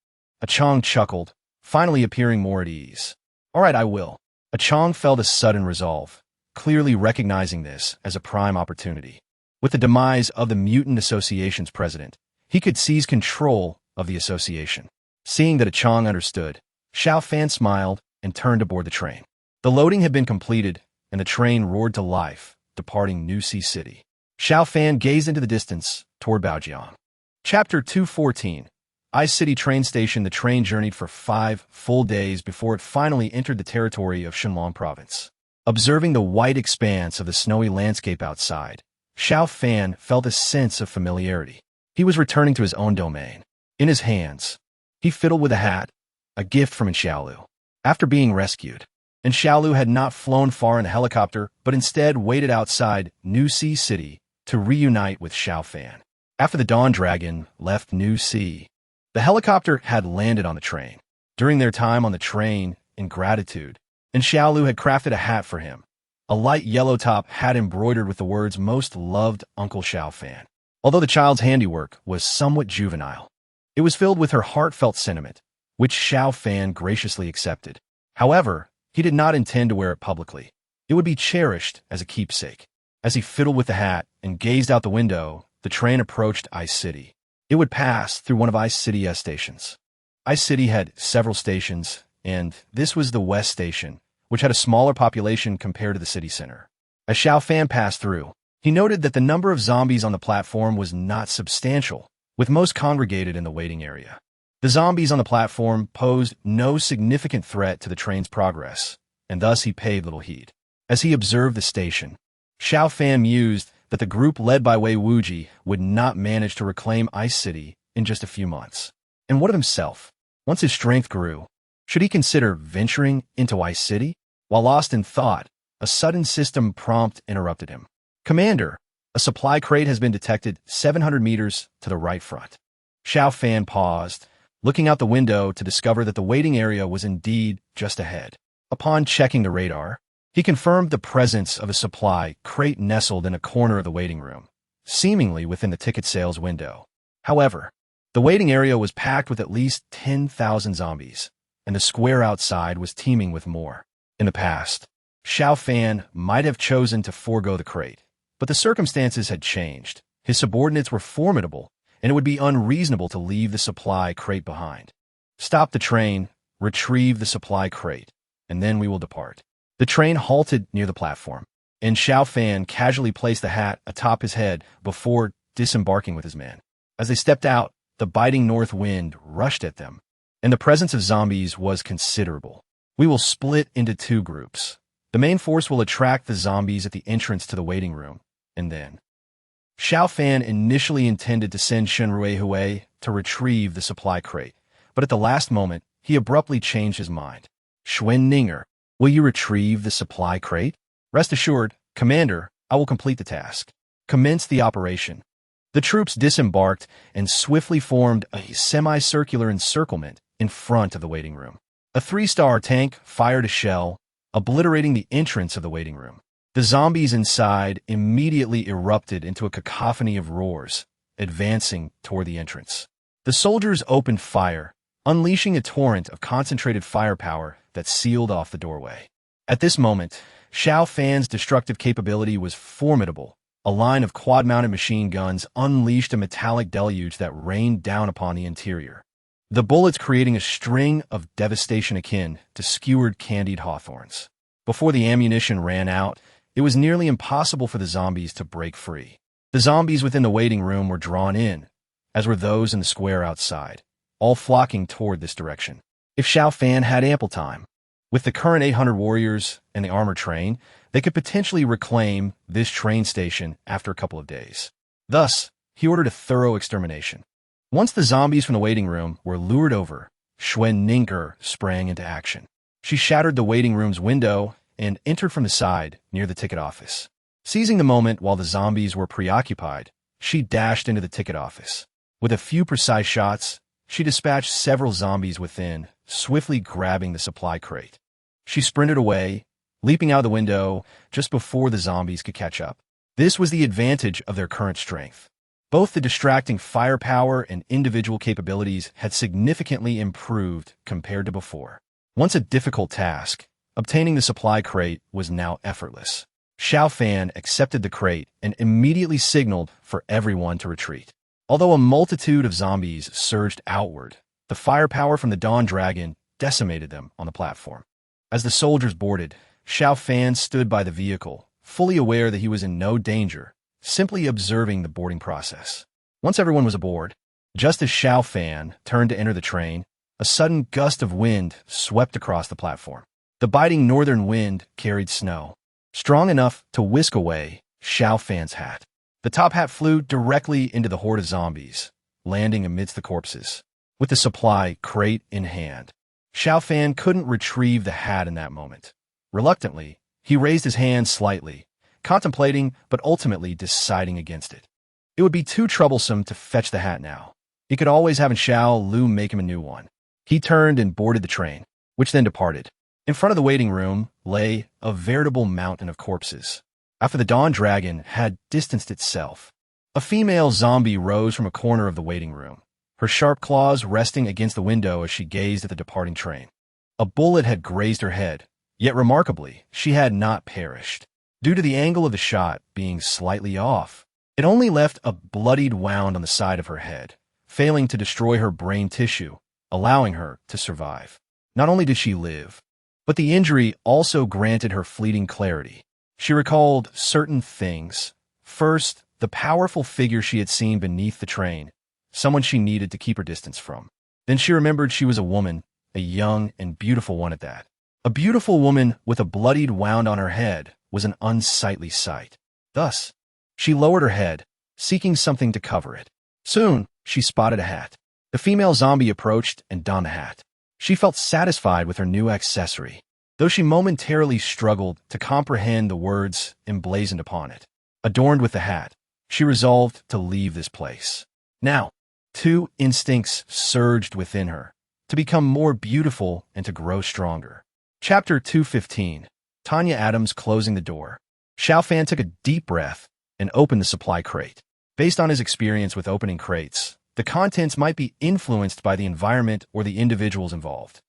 Chong chuckled, finally appearing more at ease. "All right, I will." Chong felt a sudden resolve, clearly recognizing this as a prime opportunity. With the demise of the Mutant Association's president, he could seize control of the association. Seeing that Chong understood, Xiao Fan smiled and turned to board the train. The loading had been completed, and the train roared to life, departing New Sea City. Xiao Fan gazed into the distance toward Baojiang. Chapter 214. Ice City train station. The train journeyed for 5 full days before it finally entered the territory of Shenlong province. Observing the white expanse of the snowy landscape outside, Xiao Fan felt a sense of familiarity. He was returning to his own domain. In his hands, he fiddled with a hat, a gift from Xiaolu. After being rescued, Xiaolu had not flown far in a helicopter, but instead waited outside New Sea City to reunite with Xiao Fan. After the Dawn Dragon left New Sea, the helicopter had landed on the train. During their time on the train, in gratitude, Xiaolu had crafted a hat for him. A light yellow top hat embroidered with the words "Most loved Uncle Xiao Fan." Although the child's handiwork was somewhat juvenile, it was filled with her heartfelt sentiment, which Xiao Fan graciously accepted. However, he did not intend to wear it publicly. It would be cherished as a keepsake. As he fiddled with the hat and gazed out the window, the train approached Ice City. It would pass through one of Ice City's stations. Ice City had several stations, and this was the West Station, which had a smaller population compared to the city center. As Xiao Fan passed through, he noted that the number of zombies on the platform was not substantial, with most congregated in the waiting area. The zombies on the platform posed no significant threat to the train's progress, and thus he paid little heed. As he observed the station, Xiao Fan mused that the group led by Wei Wuji would not manage to reclaim Ice City in just a few months. And what of himself? Once his strength grew, should he consider venturing into Ice City? While lost in thought, a sudden system prompt interrupted him. "Commander, a supply crate has been detected 700 meters to the right front." Xiao Fan paused, looking out the window to discover that the waiting area was indeed just ahead. Upon checking the radar, he confirmed the presence of a supply crate nestled in a corner of the waiting room, seemingly within the ticket sales window. However, the waiting area was packed with at least 10,000 zombies, and the square outside was teeming with more. In the past, Xiao Fan might have chosen to forego the crate, but the circumstances had changed. His subordinates were formidable, and it would be unreasonable to leave the supply crate behind. "Stop the train, retrieve the supply crate, and then we will depart." The train halted near the platform, and Xiao Fan casually placed the hat atop his head before disembarking with his men. As they stepped out, the biting north wind rushed at them, and the presence of zombies was considerable. "We will split into 2 groups. The main force will attract the zombies at the entrance to the waiting room, and then..." Xiao Fan initially intended to send Shenrui Hui to retrieve the supply crate, but at the last moment, he abruptly changed his mind. "Xuen Ninger, will you retrieve the supply crate?" "Rest assured, Commander, I will complete the task." Commence the operation. The troops disembarked and swiftly formed a semicircular encirclement in front of the waiting room. A 3-star tank fired a shell, obliterating the entrance of the waiting room. The zombies inside immediately erupted into a cacophony of roars, advancing toward the entrance. The soldiers opened fire, unleashing a torrent of concentrated firepower that sealed off the doorway. At this moment, Xiao Fan's destructive capability was formidable. A line of quad-mounted machine guns unleashed a metallic deluge that rained down upon the interior, the bullets creating a string of devastation akin to skewered candied hawthorns. Before the ammunition ran out, it was nearly impossible for the zombies to break free. The zombies within the waiting room were drawn in, as were those in the square outside, all flocking toward this direction. If Xiao Fan had ample time, with the current 800 warriors and the armor train, they could potentially reclaim this train station after a couple of days. Thus, he ordered a thorough extermination. Once the zombies from the waiting room were lured over, Schwenninger sprang into action. She shattered the waiting room's window and entered from the side near the ticket office. Seizing the moment while the zombies were preoccupied, she dashed into the ticket office. With a few precise shots, she dispatched several zombies within, swiftly grabbing the supply crate. She sprinted away, leaping out the window just before the zombies could catch up. This was the advantage of their current strength. Both the distracting firepower and individual capabilities had significantly improved compared to before. Once a difficult task, obtaining the supply crate was now effortless. Xiao Fan accepted the crate and immediately signaled for everyone to retreat. Although a multitude of zombies surged outward, the firepower from the Dawn Dragon decimated them on the platform. As the soldiers boarded, Xiao Fan stood by the vehicle, fully aware that he was in no danger, simply observing the boarding process. Once everyone was aboard, just as Xiao Fan turned to enter the train, a sudden gust of wind swept across the platform. The biting northern wind carried snow, strong enough to whisk away Xiao Fan's hat. The top hat flew directly into the horde of zombies, landing amidst the corpses. With the supply crate in hand, Xiao Fan couldn't retrieve the hat in that moment. Reluctantly, he raised his hand slightly, contemplating but ultimately deciding against it. It would be too troublesome to fetch the hat now. He could always have Xiao Lu make him a new one. He turned and boarded the train, which then departed. In front of the waiting room lay a veritable mountain of corpses. After the Dawn Dragon had distanced itself, a female zombie rose from a corner of the waiting room, her sharp claws resting against the window as she gazed at the departing train. A bullet had grazed her head, yet remarkably, she had not perished. Due to the angle of the shot being slightly off, it only left a bloodied wound on the side of her head, failing to destroy her brain tissue, allowing her to survive. Not only did she live, but the injury also granted her fleeting clarity. She recalled certain things. First, the powerful figure she had seen beneath the train, someone she needed to keep her distance from. Then she remembered she was a woman, a young and beautiful one at that. A beautiful woman with a bloodied wound on her head was an unsightly sight. Thus, she lowered her head, seeking something to cover it. Soon, she spotted a hat. The female zombie approached and donned the hat. She felt satisfied with her new accessory, though she momentarily struggled to comprehend the words emblazoned upon it. Adorned with the hat, she resolved to leave this place. Now, two instincts surged within her, to become more beautiful and to grow stronger. Chapter 215. Tanya Adams closing the door. Xiao Fan took a deep breath and opened the supply crate. Based on his experience with opening crates, the contents might be influenced by the environment or the individuals involved.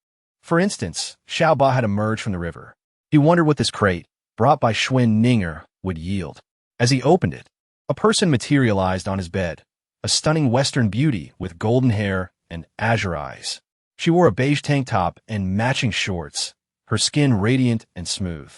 For instance, Xiao Ba had emerged from the river. He wondered what this crate, brought by Schwenninger, would yield. As he opened it, a person materialized on his bed, a stunning Western beauty with golden hair and azure eyes. She wore a beige tank top and matching shorts, her skin radiant and smooth,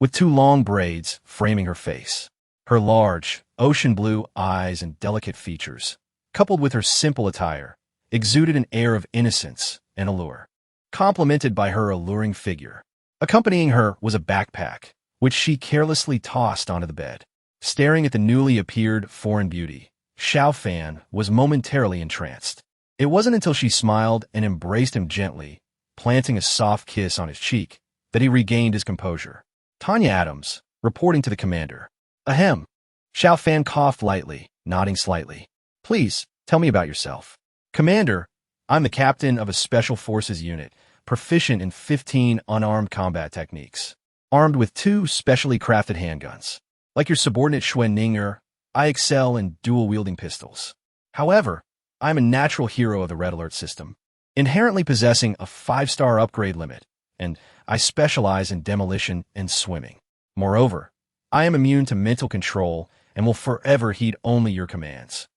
with two long braids framing her face. Her large, ocean blue eyes and delicate features, coupled with her simple attire, exuded an air of innocence and allure, complemented by her alluring figure. Accompanying her was a backpack, which she carelessly tossed onto the bed. Staring at the newly appeared foreign beauty, Xiao Fan was momentarily entranced. It wasn't until she smiled and embraced him gently, planting a soft kiss on his cheek, that he regained his composure. Tanya Adams, reporting to the commander. Ahem. Xiao Fan coughed lightly, nodding slightly. Please, tell me about yourself. Commander, I'm the captain of a special forces unit, proficient in 15 unarmed combat techniques, armed with 2 specially crafted handguns. Like your subordinate Schwenninger, I excel in dual-wielding pistols. However, I'm a natural hero of the Red Alert system, inherently possessing a 5-star upgrade limit, and I specialize in demolition and swimming. Moreover, I am immune to mental control and will forever heed only your commands.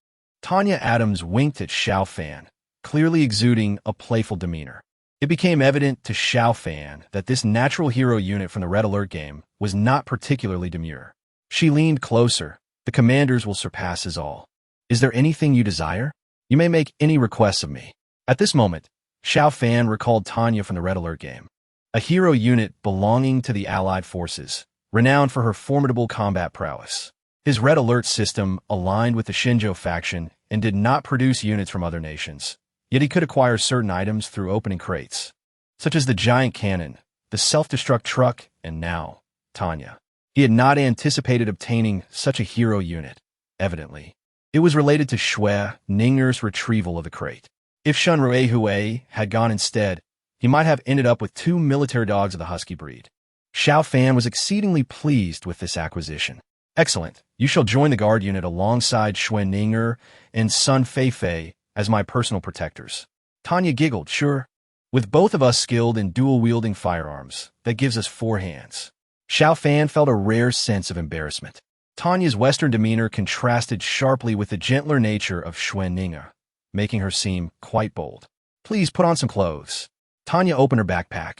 Tanya Adams winked at Xiao Fan, clearly exuding a playful demeanor. It became evident to Xiao Fan that this natural hero unit from the Red Alert game was not particularly demure. She leaned closer. The commanders will surpass us all. Is there anything you desire? You may make any requests of me. At this moment, Xiao Fan recalled Tanya from the Red Alert game, a hero unit belonging to the Allied forces, renowned for her formidable combat prowess. His red alert system aligned with the Shinjo faction and did not produce units from other nations, yet he could acquire certain items through opening crates, such as the giant cannon, the self-destruct truck, and now, Tanya. He had not anticipated obtaining such a hero unit, evidently. It was related to Shui Ninger's retrieval of the crate. If Shun Ruehue had gone instead, he might have ended up with 2 military dogs of the husky breed. Xiao Fan was exceedingly pleased with this acquisition. Excellent. You shall join the guard unit alongside Shui Ninger and Sun Feifei as my personal protectors. Tanya giggled, sure. With both of us skilled in dual-wielding firearms, that gives us 4 hands. Xiao Fan felt a rare sense of embarrassment. Tanya's Western demeanor contrasted sharply with the gentler nature of Shui Ninger, making her seem quite bold. Please put on some clothes. Tanya opened her backpack,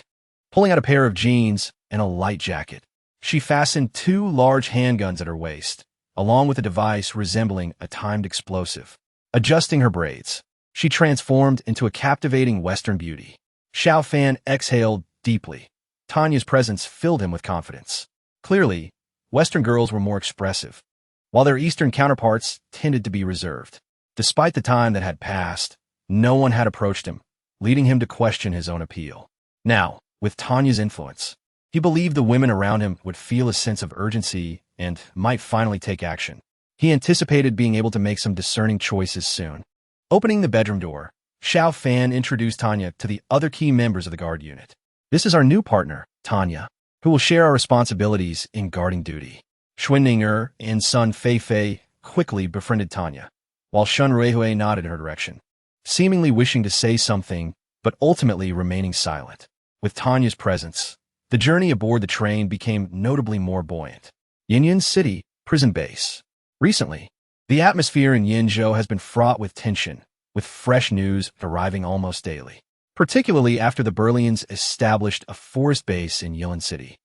pulling out a pair of jeans and a light jacket. She fastened 2 large handguns at her waist, along with a device resembling a timed explosive. Adjusting her braids, she transformed into a captivating Western beauty. Xiao Fan exhaled deeply. Tanya's presence filled him with confidence. Clearly, Western girls were more expressive, while their Eastern counterparts tended to be reserved. Despite the time that had passed, no one had approached him, leading him to question his own appeal. Now, with Tanya's influence, he believed the women around him would feel a sense of urgency and might finally take action. He anticipated being able to make some discerning choices soon. Opening the bedroom door, Xiao Fan introduced Tanya to the other key members of the guard unit. This is our new partner, Tanya, who will share our responsibilities in guarding duty. Schwinninger and Sun Feifei quickly befriended Tanya, while Shun Ruehue nodded in her direction, seemingly wishing to say something, but ultimately remaining silent. With Tanya's presence, the journey aboard the train became notably more buoyant. Yinyan City, prison base. Recently, the atmosphere in Yinzhou has been fraught with tension, with fresh news arriving almost daily, particularly after the Berlians established a forest base in Yinyan City.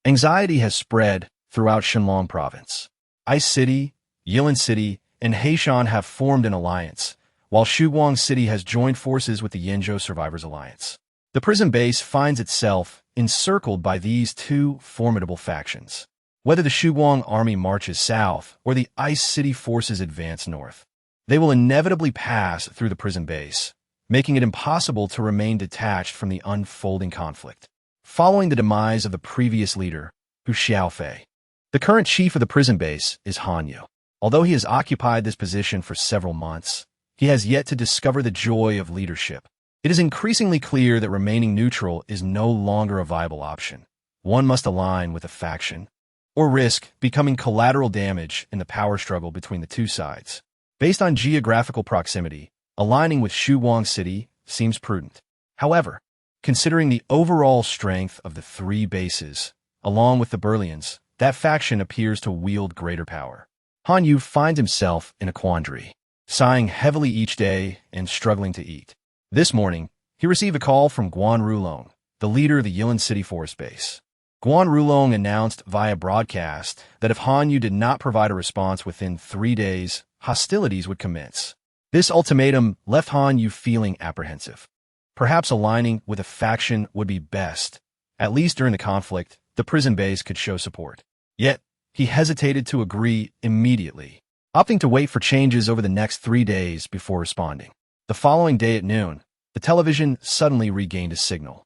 Anxiety has spread throughout Shenlong province. Ice City, Yinyan City, and Heishan have formed an alliance, while Shuguang City has joined forces with the Yinzhou Survivors Alliance. The prison base finds itself encircled by these 2 formidable factions. Whether the Shuguang army marches south or the Ice City forces advance north, they will inevitably pass through the prison base, making it impossible to remain detached from the unfolding conflict. Following the demise of the previous leader, Hu Xiaofei, the current chief of the prison base is Han Yu. Although he has occupied this position for several months, he has yet to discover the joy of leadership. It is increasingly clear that remaining neutral is no longer a viable option. One must align with a faction, or risk becoming collateral damage in the power struggle between the 2 sides. Based on geographical proximity, aligning with Shuguang City seems prudent. However, considering the overall strength of the 3 bases, along with the Berlians, that faction appears to wield greater power. Han Yu finds himself in a quandary, sighing heavily each day and struggling to eat. This morning, he received a call from Guan Rulong, the leader of the Yinyan City Forest Base. Guan Rulong announced via broadcast that if Han Yu did not provide a response within 3 days, hostilities would commence. This ultimatum left Han Yu feeling apprehensive. Perhaps aligning with a faction would be best. At least during the conflict, the prison base could show support. Yet, he hesitated to agree immediately, opting to wait for changes over the next 3 days before responding. The following day at noon, the television suddenly regained a signal.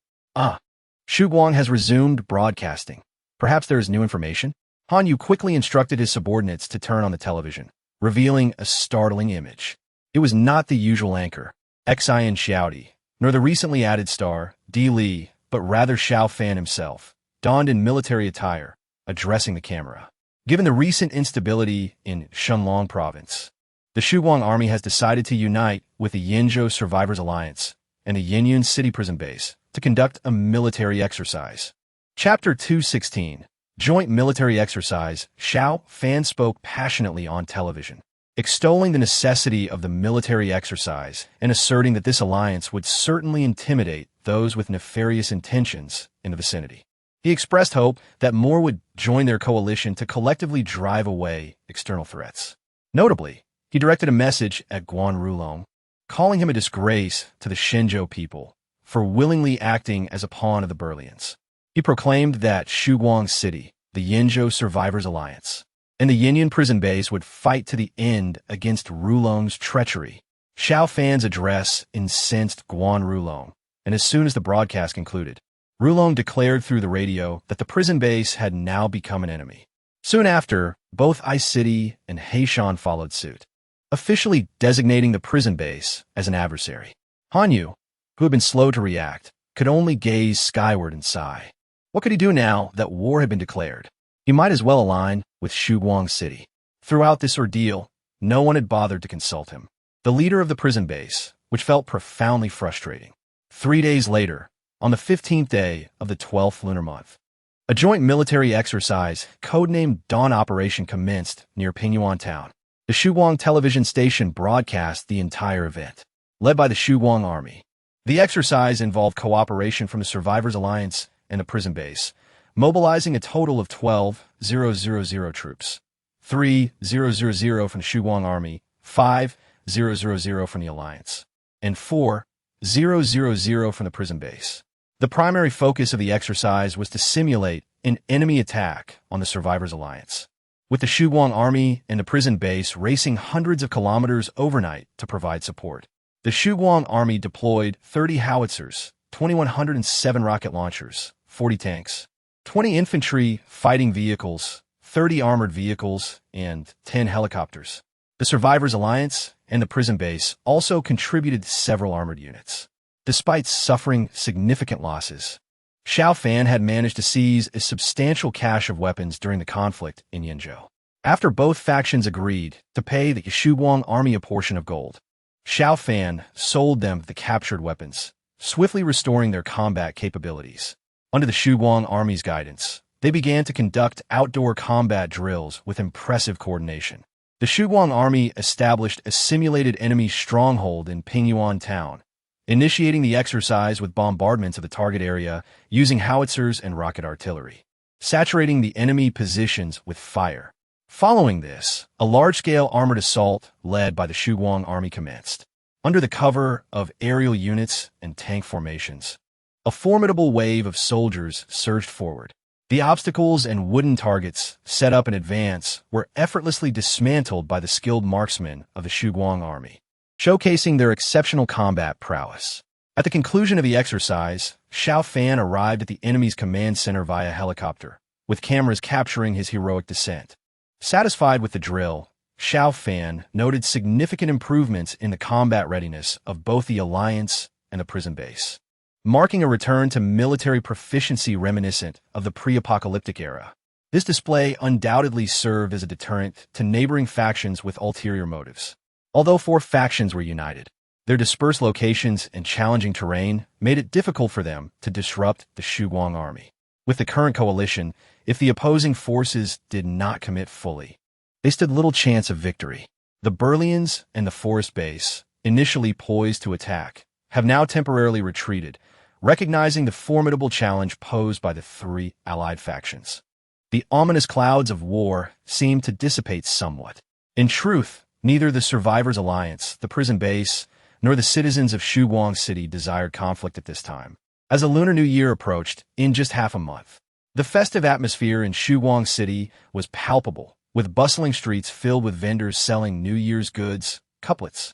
Shuguang has resumed broadcasting. Perhaps there is new information? Han Yu quickly instructed his subordinates to turn on the television, revealing a startling image. It was not the usual anchor, Xian Xiaodi, nor the recently added star, Di Li, but rather Xiao Fan himself, donned in military attire, addressing the camera. Given the recent instability in Shenlong province, the Shuguang army has decided to unite with the Yinzhou Survivors Alliance and the Yinyan City Prison Base to conduct a military exercise. Chapter 216, Joint Military Exercise. Xiao Fan spoke passionately on television, extolling the necessity of the military exercise and asserting that this alliance would certainly intimidate those with nefarious intentions in the vicinity. He expressed hope that more would join their coalition to collectively drive away external threats. Notably, he directed a message at Guan Rulong, calling him a disgrace to the Shenzhou people for willingly acting as a pawn of the Berlians. He proclaimed that Shuguang City, the Yinzhou Survivors Alliance, and the Yinyan prison base would fight to the end against Rulong's treachery. Xiao Fan's address incensed Guan Rulong, and as soon as the broadcast concluded, Rulong declared through the radio that the prison base had now become an enemy. Soon after, both I City and Heishan followed suit, officially designating the prison base as an adversary. Hanyu, who had been slow to react, could only gaze skyward and sigh. What could he do now that war had been declared? He might as well align with Shuguang City. Throughout this ordeal, no one had bothered to consult him. The leader of the prison base, which felt profoundly frustrating. 3 days later, on the 15th day of the 12th lunar month, a joint military exercise, codenamed Dawn Operation, commenced near Pingyuan Town. The Shuguang television station broadcast the entire event, led by the Shuguang Army. The exercise involved cooperation from the Survivors Alliance and the prison base, mobilizing a total of 12,000 troops, 3,000 from the Shuguang Army, 5,000 from the Alliance, and 4,000 from the prison base. The primary focus of the exercise was to simulate an enemy attack on the Survivors Alliance, with the Shuguang Army and the prison base racing hundreds of kilometers overnight to provide support. The Shuguang Army deployed 30 howitzers, 2,107 rocket launchers, 40 tanks, 20 infantry fighting vehicles, 30 armored vehicles, and 10 helicopters. The Survivors Alliance and the prison base also contributed several armored units. Despite suffering significant losses, Xiao Fan had managed to seize a substantial cache of weapons during the conflict in Yinzhou. After both factions agreed to pay the Shuguang Army a portion of gold, Xiao Fan sold them the captured weapons, swiftly restoring their combat capabilities. Under the Shuguang Army's guidance, they began to conduct outdoor combat drills with impressive coordination. The Shuguang Army established a simulated enemy stronghold in Pingyuan Town, initiating the exercise with bombardments of the target area using howitzers and rocket artillery, saturating the enemy positions with fire. Following this, a large-scale armored assault led by the Shuguang Army commenced. Under the cover of aerial units and tank formations, a formidable wave of soldiers surged forward. The obstacles and wooden targets set up in advance were effortlessly dismantled by the skilled marksmen of the Shuguang Army, showcasing their exceptional combat prowess. At the conclusion of the exercise, Xiao Fan arrived at the enemy's command center via helicopter, with cameras capturing his heroic descent. Satisfied with the drill, Xiao Fan noted significant improvements in the combat readiness of both the Alliance and the prison base, marking a return to military proficiency reminiscent of the pre-apocalyptic era. This display undoubtedly served as a deterrent to neighboring factions with ulterior motives. Although 4 factions were united, their dispersed locations and challenging terrain made it difficult for them to disrupt the Shuguang Army. With the current coalition, if the opposing forces did not commit fully, they stood little chance of victory. The Burlians and the Forest Base, initially poised to attack, have now temporarily retreated, recognizing the formidable challenge posed by the 3 allied factions. The ominous clouds of war seemed to dissipate somewhat. In truth, neither the Survivors Alliance, the prison base, nor the citizens of Shuguang City desired conflict at this time. As the Lunar New Year approached, in just half a month, the festive atmosphere in Shuguang City was palpable, with bustling streets filled with vendors selling New Year's goods, couplets,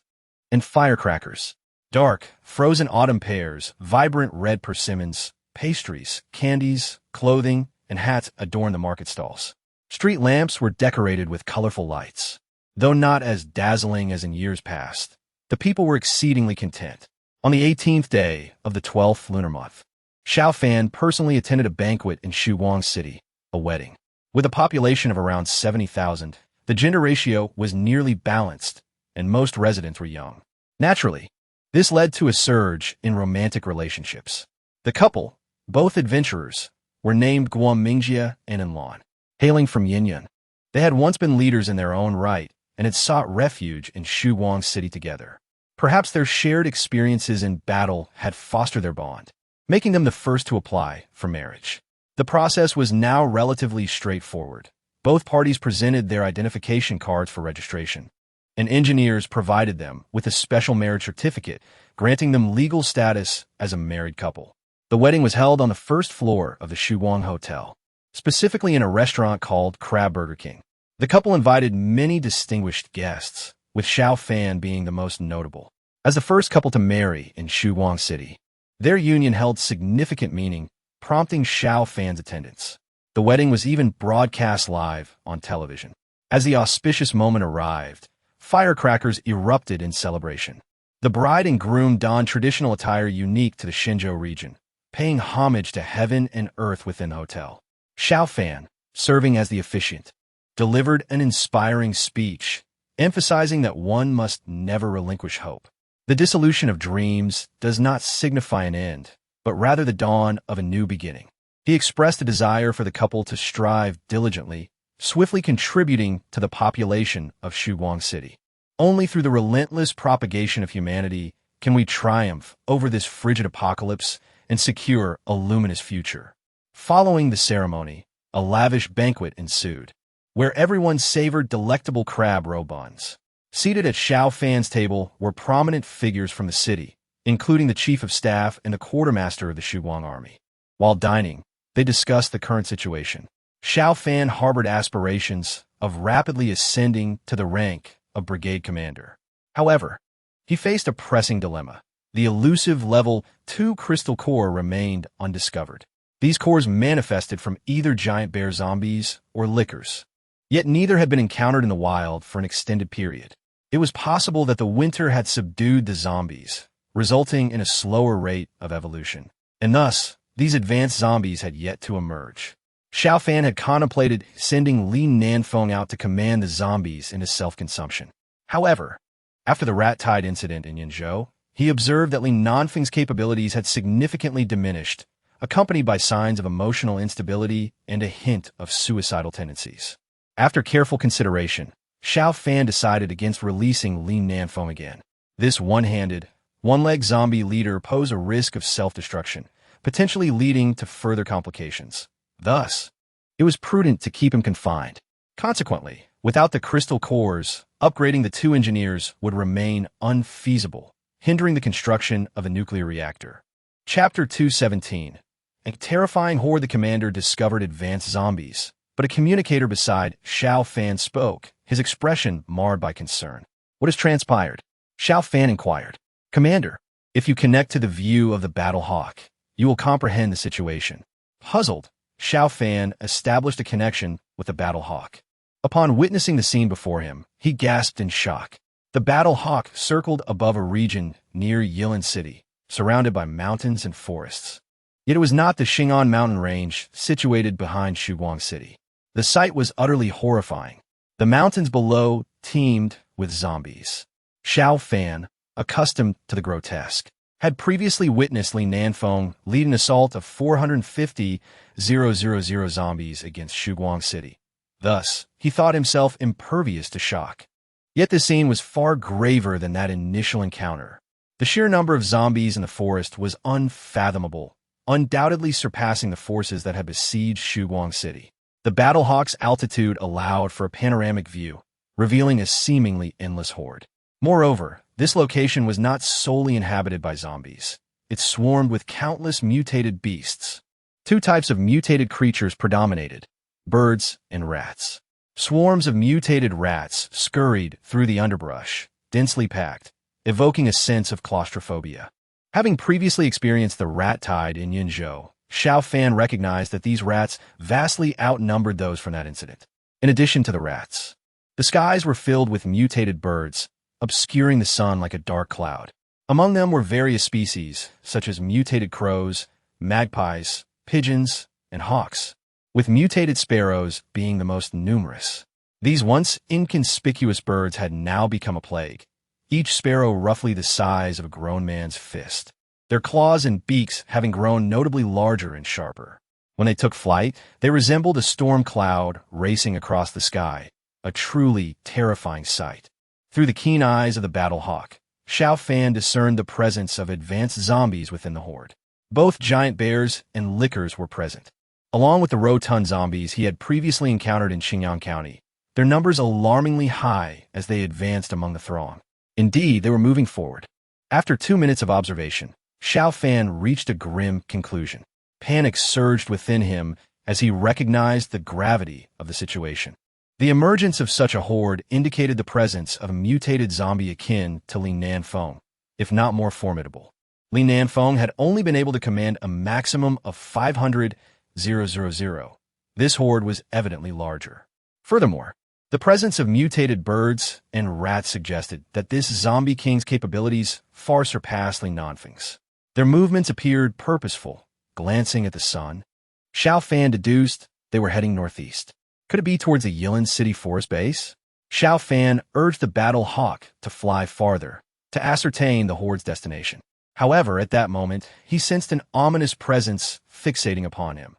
and firecrackers. Dark, frozen autumn pears, vibrant red persimmons, pastries, candies, clothing, and hats adorned the market stalls. Street lamps were decorated with colorful lights. Though not as dazzling as in years past, the people were exceedingly content. On the 18th day of the 12th lunar month, Xiao Fan personally attended a banquet in Shuguang City, a wedding. With a population of around 70,000, the gender ratio was nearly balanced, and most residents were young. Naturally, this led to a surge in romantic relationships. The couple, both adventurers, were named Guam Mingjia and Enlon. Hailing from Yinyan, they had once been leaders in their own right and had sought refuge in Shuguang City together. Perhaps their shared experiences in battle had fostered their bond, making them the first to apply for marriage. The process was now relatively straightforward. Both parties presented their identification cards for registration, and engineers provided them with a special marriage certificate, granting them legal status as a married couple. The wedding was held on the first floor of the Shuguang Hotel, specifically in a restaurant called Crab Burger King. The couple invited many distinguished guests, with Xiao Fan being the most notable. As the first couple to marry in Shuguang City, their union held significant meaning, prompting Xiao Fan's attendance. The wedding was even broadcast live on television. As the auspicious moment arrived, firecrackers erupted in celebration. The bride and groom donned traditional attire unique to the Xinzhou region, paying homage to heaven and earth within the hotel. Xiao Fan, serving as the officiant, delivered an inspiring speech, emphasizing that one must never relinquish hope. The dissolution of dreams does not signify an end, but rather the dawn of a new beginning. He expressed a desire for the couple to strive diligently, swiftly contributing to the population of Shuguang City. Only through the relentless propagation of humanity can we triumph over this frigid apocalypse and secure a luminous future. Following the ceremony, a lavish banquet ensued, where everyone savored delectable crab roe buns. Seated at Xiao Fan's table were prominent figures from the city, including the chief of staff and the quartermaster of the Shuguang army. While dining, they discussed the current situation. Xiao Fan harbored aspirations of rapidly ascending to the rank of brigade commander. However, he faced a pressing dilemma. The elusive level 2 crystal core remained undiscovered. These cores manifested from either giant bear zombies or lickers. Yet neither had been encountered in the wild for an extended period. It was possible that the winter had subdued the zombies, resulting in a slower rate of evolution. And thus, these advanced zombies had yet to emerge. Xiao Fan had contemplated sending Li Nanfeng out to command the zombies into self-consumption. However, after the rat-tide incident in Yinzhou, he observed that Li Nanfeng's capabilities had significantly diminished, accompanied by signs of emotional instability and a hint of suicidal tendencies. After careful consideration, Xiao Fan decided against releasing Li Nanfeng again. This one-handed, one-legged zombie leader posed a risk of self-destruction, potentially leading to further complications. Thus, it was prudent to keep him confined. Consequently, without the crystal cores, upgrading the 2 engineers would remain unfeasible, hindering the construction of a nuclear reactor. Chapter 217. A terrifying horde. The commander discovered advanced zombies, but a communicator beside Xiao Fan spoke, his expression marred by concern. What has transpired? Xiao Fan inquired. Commander, if you connect to the view of the Battle Hawk, you will comprehend the situation. Puzzled, Xiao Fan established a connection with the Battle Hawk. Upon witnessing the scene before him, he gasped in shock. The Battle Hawk circled above a region near Yilin City, surrounded by mountains and forests. Yet it was not the Xing'an mountain range situated behind Shuguang City. The sight was utterly horrifying. The mountains below teemed with zombies. Xiao Fan, accustomed to the grotesque, had previously witnessed Li Nanfeng lead an assault of 450,000 zombies against Shuguang City. Thus, he thought himself impervious to shock. Yet the scene was far graver than that initial encounter. The sheer number of zombies in the forest was unfathomable, undoubtedly surpassing the forces that had besieged Shuguang City. The Battle Hawk's altitude allowed for a panoramic view, revealing a seemingly endless horde. Moreover, this location was not solely inhabited by zombies. It swarmed with countless mutated beasts. 2 types of mutated creatures predominated: birds and rats. Swarms of mutated rats scurried through the underbrush, densely packed, evoking a sense of claustrophobia. Having previously experienced the rat tide in Yinzhou, Xiao Fan recognized that these rats vastly outnumbered those from that incident. In addition to the rats, the skies were filled with mutated birds, obscuring the sun like a dark cloud. Among them were various species, such as mutated crows, magpies, pigeons, and hawks, with mutated sparrows being the most numerous. These once inconspicuous birds had now become a plague, each sparrow roughly the size of a grown man's fist, their claws and beaks having grown notably larger and sharper. When they took flight, they resembled a storm cloud racing across the sky, a truly terrifying sight. Through the keen eyes of the Battle Hawk, Xiao Fan discerned the presence of advanced zombies within the horde. Both giant bears and lickers were present. Along with the rotund zombies he had previously encountered in Xingyang County, their numbers alarmingly high as they advanced among the throng. Indeed, they were moving forward. After 2 minutes of observation, Xiao Fan reached a grim conclusion. Panic surged within him as he recognized the gravity of the situation. The emergence of such a horde indicated the presence of a mutated zombie akin to Li Nanfeng, if not more formidable. Li Nanfeng had only been able to command a maximum of 500,000. This horde was evidently larger. Furthermore, the presence of mutated birds and rats suggested that this zombie king's capabilities far surpassed Li Nanfeng's. Their movements appeared purposeful, glancing at the sun. Xiao Fan deduced they were heading northeast. Could it be towards the Yilin City forest base? Xiao Fan urged the battle hawk to fly farther, to ascertain the horde's destination. However, at that moment, he sensed an ominous presence fixating upon him.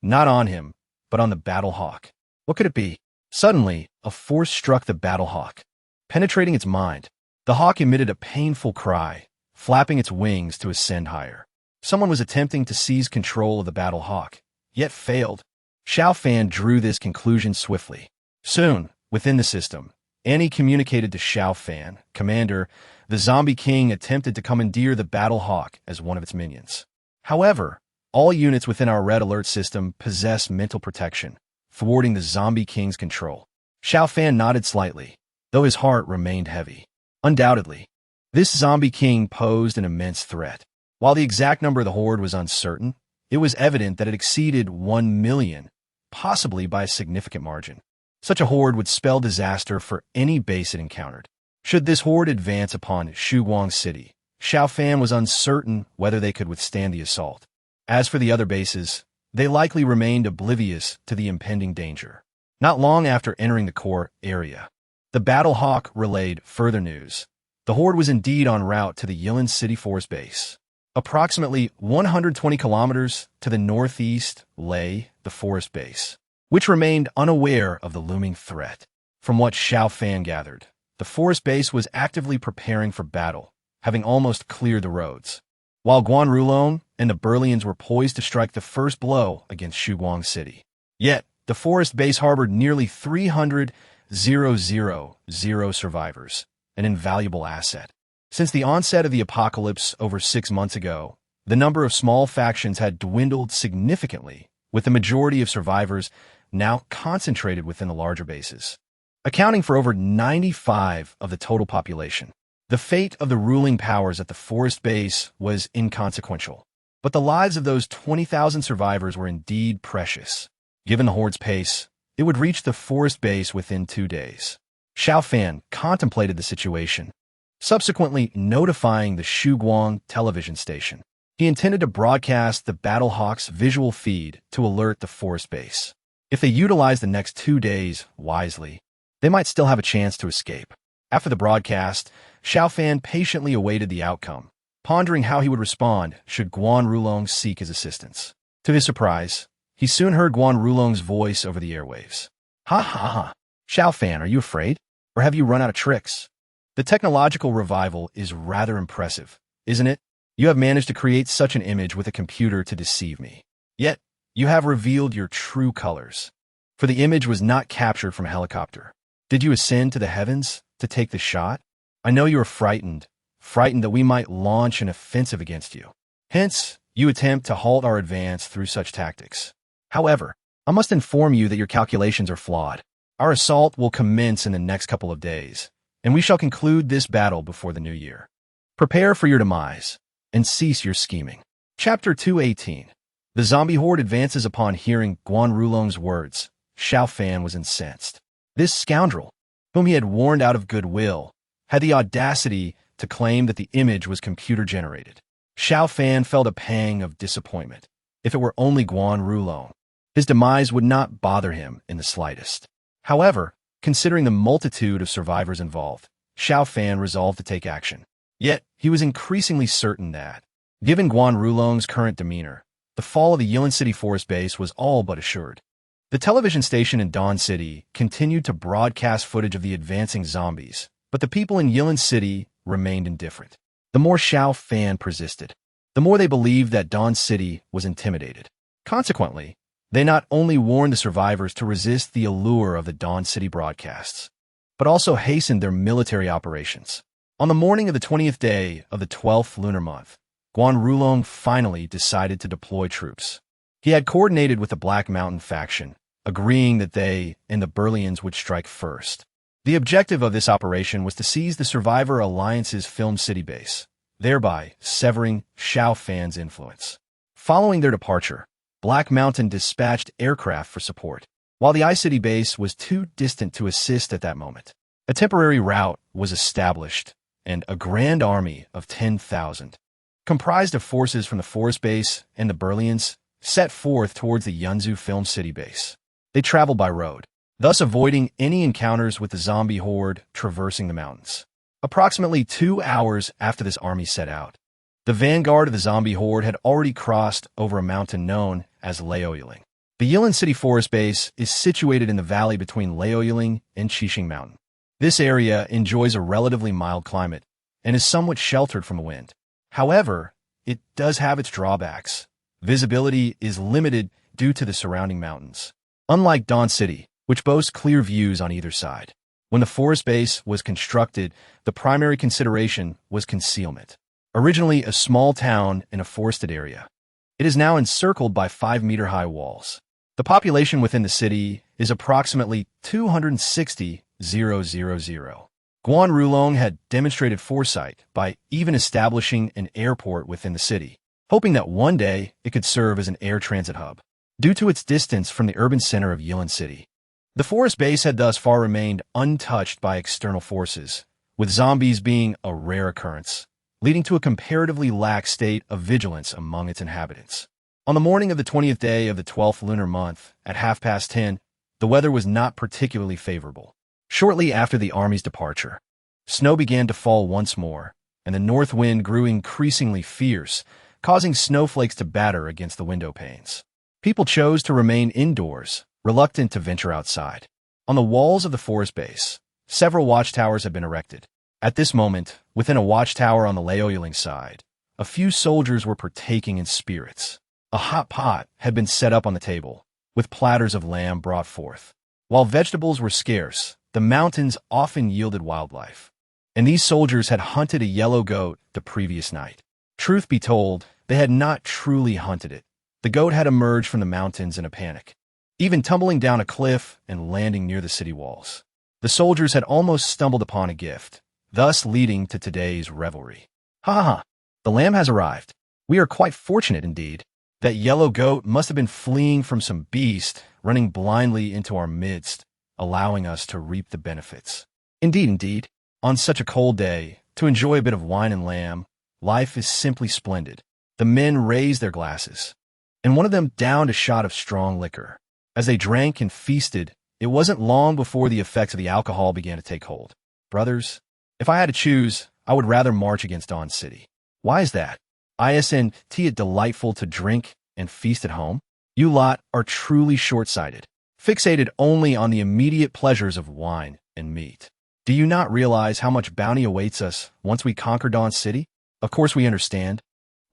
Not on him, but on the battle hawk. What could it be? Suddenly, a force struck the battle hawk. Penetrating its mind, the hawk emitted a painful cry, flapping its wings to ascend higher. Someone was attempting to seize control of the battle hawk, yet failed. Xiao Fan drew this conclusion swiftly. Soon, within the system, Annie communicated to Xiao Fan, Commander, the zombie king attempted to commandeer the battle hawk as one of its minions. However, all units within our red alert system possess mental protection, thwarting the zombie king's control. Xiao Fan nodded slightly, though his heart remained heavy. Undoubtedly, this zombie king posed an immense threat. While the exact number of the horde was uncertain, it was evident that it exceeded 1 million, possibly by a significant margin. Such a horde would spell disaster for any base it encountered. Should this horde advance upon Shuguang City, Xiao Fan was uncertain whether they could withstand the assault. As for the other bases, they likely remained oblivious to the impending danger. Not long after entering the core area, the Battle Hawk relayed further news. The horde was indeed en route to the Yilin City Force Base. Approximately 120 kilometers to the northeast lay the forest base, which remained unaware of the looming threat. From what Xiao Fan gathered, the forest base was actively preparing for battle, having almost cleared the roads, while Guan Rulong and the Burlians were poised to strike the first blow against Shuguang City. Yet, the forest base harbored nearly 300,000 survivors, an invaluable asset. Since the onset of the apocalypse over 6 months ago, the number of small factions had dwindled significantly, with the majority of survivors now concentrated within the larger bases, accounting for over 95% of the total population. The fate of the ruling powers at the forest base was inconsequential, but the lives of those 20,000 survivors were indeed precious. Given the horde's pace, it would reach the forest base within 2 days. Xiao Fan contemplated the situation, subsequently notifying the Shuguang television station. He intended to broadcast the Battle Hawk's visual feed to alert the forest base. If they utilized the next 2 days wisely, they might still have a chance to escape. After the broadcast, Xiao Fan patiently awaited the outcome, pondering how he would respond should Guan Rulong seek his assistance. To his surprise, he soon heard Guan Rulong's voice over the airwaves. Ha ha ha! Xiao Fan, are you afraid? Or have you run out of tricks? The technological revival is rather impressive, isn't it? You have managed to create such an image with a computer to deceive me. Yet, you have revealed your true colors. For the image was not captured from a helicopter. Did you ascend to the heavens to take the shot? I know you are frightened that we might launch an offensive against you. Hence, you attempt to halt our advance through such tactics. However, I must inform you that your calculations are flawed. Our assault will commence in the next couple of days, and we shall conclude this battle before the new year. Prepare for your demise, and cease your scheming. Chapter 218. The zombie horde advances. Upon hearing Guan Rulong's words, Xiao Fan was incensed. This scoundrel, whom he had warned out of goodwill, had the audacity to claim that the image was computer-generated. Xiao Fan felt a pang of disappointment. If it were only Guan Rulong, his demise would not bother him in the slightest. However, considering the multitude of survivors involved, Xiao Fan resolved to take action. Yet, he was increasingly certain that, given Guan Rulong's current demeanor, the fall of the Yilin City Forest Base was all but assured. The television station in Dawn City continued to broadcast footage of the advancing zombies, but the people in Yilin City remained indifferent. The more Xiao Fan persisted, the more they believed that Dawn City was intimidated. Consequently, they not only warned the survivors to resist the allure of the Dawn City broadcasts, but also hastened their military operations. On the morning of the 20th day of the 12th lunar month, Guan Rulong finally decided to deploy troops. He had coordinated with the Black Mountain faction, agreeing that they and the Burlians would strike first. The objective of this operation was to seize the Survivor Alliance's Film City base, thereby severing Xiao Fan's influence. Following their departure, Black Mountain dispatched aircraft for support. While the iCity base was too distant to assist at that moment, a temporary route was established, and a grand army of 10,000, comprised of forces from the Forest Base and the Burlians, set forth towards the Yunzu Film City base. They traveled by road, thus avoiding any encounters with the zombie horde traversing the mountains. Approximately 2 hours after this army set out, the vanguard of the zombie horde had already crossed over a mountain known as Laoyiling. The Yilin City Forest Base is situated in the valley between Laoyiling and Qixing Mountain. This area enjoys a relatively mild climate and is somewhat sheltered from the wind. However, it does have its drawbacks. Visibility is limited due to the surrounding mountains. Unlike Dawn City, which boasts clear views on either side, when the forest base was constructed, the primary consideration was concealment. Originally a small town in a forested area, it is now encircled by 5-meter-high walls. The population within the city is approximately 260,000. Guan Rulong had demonstrated foresight by even establishing an airport within the city, hoping that one day it could serve as an air transit hub. Due to its distance from the urban center of Yilin City, the forest base had thus far remained untouched by external forces, with zombies being a rare occurrence, leading to a comparatively lax state of vigilance among its inhabitants. On the morning of the 20th day of the 12th lunar month, at 10:30, the weather was not particularly favorable. Shortly after the army's departure, snow began to fall once more, and the north wind grew increasingly fierce, causing snowflakes to batter against the window panes. People chose to remain indoors, reluctant to venture outside. On the walls of the forest base, several watchtowers had been erected. At this moment, within a watchtower on the Laoyiling side, a few soldiers were partaking in spirits. A hot pot had been set up on the table, with platters of lamb brought forth. While vegetables were scarce, the mountains often yielded wildlife, and these soldiers had hunted a yellow goat the previous night. Truth be told, they had not truly hunted it. The goat had emerged from the mountains in a panic, even tumbling down a cliff and landing near the city walls. The soldiers had almost stumbled upon a gift, thus leading to today's revelry. Ha ha ha! The lamb has arrived. We are quite fortunate indeed. That yellow goat must have been fleeing from some beast, running blindly into our midst, allowing us to reap the benefits. Indeed, on such a cold day, to enjoy a bit of wine and lamb, life is simply splendid. The men raised their glasses, and one of them downed a shot of strong liquor. As they drank and feasted, it wasn't long before the effects of the alcohol began to take hold. Brothers, if I had to choose, I would rather march against Dawn City. Why is that? Isn't it delightful to drink and feast at home? You lot are truly short-sighted, fixated only on the immediate pleasures of wine and meat. Do you not realize how much bounty awaits us once we conquer Dawn City? Of course we understand.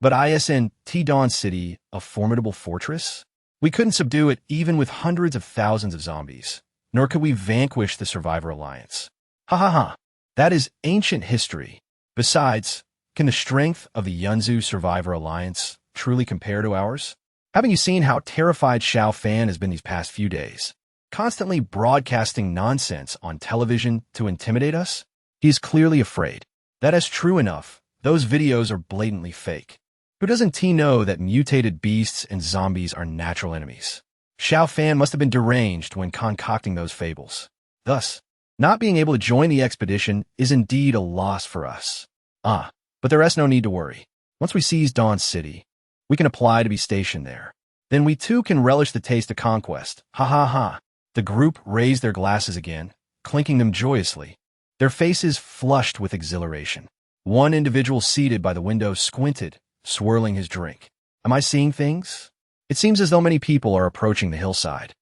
But isn't Dawn City a formidable fortress? We couldn't subdue it even with hundreds of thousands of zombies, nor could we vanquish the Survivor Alliance. Ha ha ha! That is ancient history. Besides, can the strength of the Yunzu Survivor Alliance truly compare to ours? Haven't you seen how terrified Xiao Fan has been these past few days, constantly broadcasting nonsense on television to intimidate us? He is clearly afraid. That is true enough. Those videos are blatantly fake. Who doesn't know that mutated beasts and zombies are natural enemies? Xiao Fan must have been deranged when concocting those fables. Thus, not being able to join the expedition is indeed a loss for us. But there is no need to worry. Once we seize Dawn City, we can apply to be stationed there. Then we too can relish the taste of conquest. Ha ha ha. The group raised their glasses again, clinking them joyously, their faces flushed with exhilaration. One individual seated by the window squinted, swirling his drink. Am I seeing things? It seems as though many people are approaching the hillside.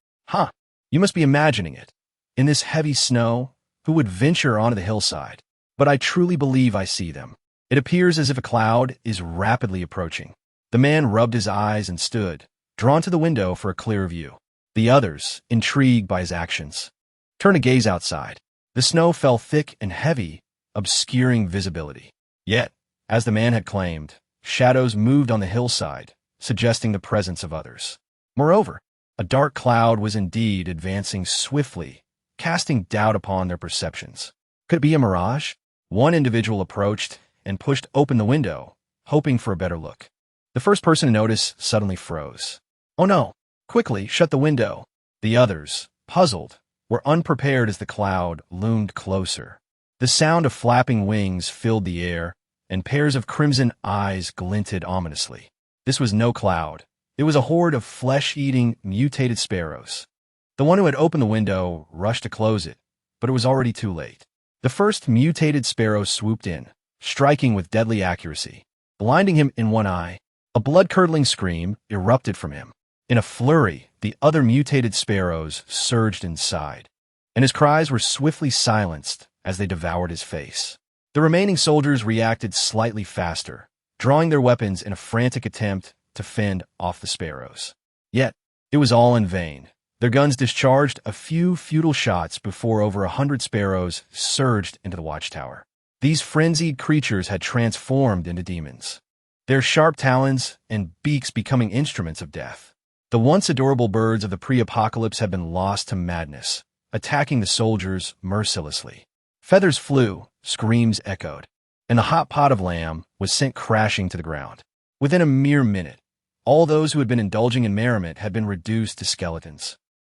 You must be imagining it. In this heavy snow, who would venture onto the hillside? But I truly believe I see them. It appears as if a cloud is rapidly approaching. The man rubbed his eyes and stood, drawn to the window for a clearer view. The others, intrigued by his actions, turned to gaze outside. The snow fell thick and heavy, obscuring visibility. Yet, as the man had claimed, shadows moved on the hillside, suggesting the presence of others. Moreover, A dark cloud was indeed advancing swiftly, casting doubt upon their perceptions. Could it be a mirage? One individual approached and pushed open the window, hoping for a better look. The first person to notice suddenly froze. "Oh no! Quickly, shut the window!" The others, puzzled, were unprepared as the cloud loomed closer. The sound of flapping wings filled the air, and pairs of crimson eyes glinted ominously. This was no cloud. It was a horde of flesh-eating, mutated sparrows. The one who had opened the window rushed to close it, but it was already too late. The first mutated sparrow swooped in, striking with deadly accuracy, blinding him in one eye. A blood-curdling scream erupted from him. In a flurry, the other mutated sparrows surged inside, and his cries were swiftly silenced as they devoured his face. The remaining soldiers reacted slightly faster, drawing their weapons in a frantic attempt to fend off the sparrows. Yet, it was all in vain. Their guns discharged a few futile shots before over 100 sparrows surged into the watchtower. These frenzied creatures had transformed into demons, their sharp talons and beaks becoming instruments of death. The once adorable birds of the pre-apocalypse had been lost to madness, attacking the soldiers mercilessly. Feathers flew, screams echoed, and the hot pot of lamb was sent crashing to the ground. Within a mere minute, all those who had been indulging in merriment had been reduced to skeletons.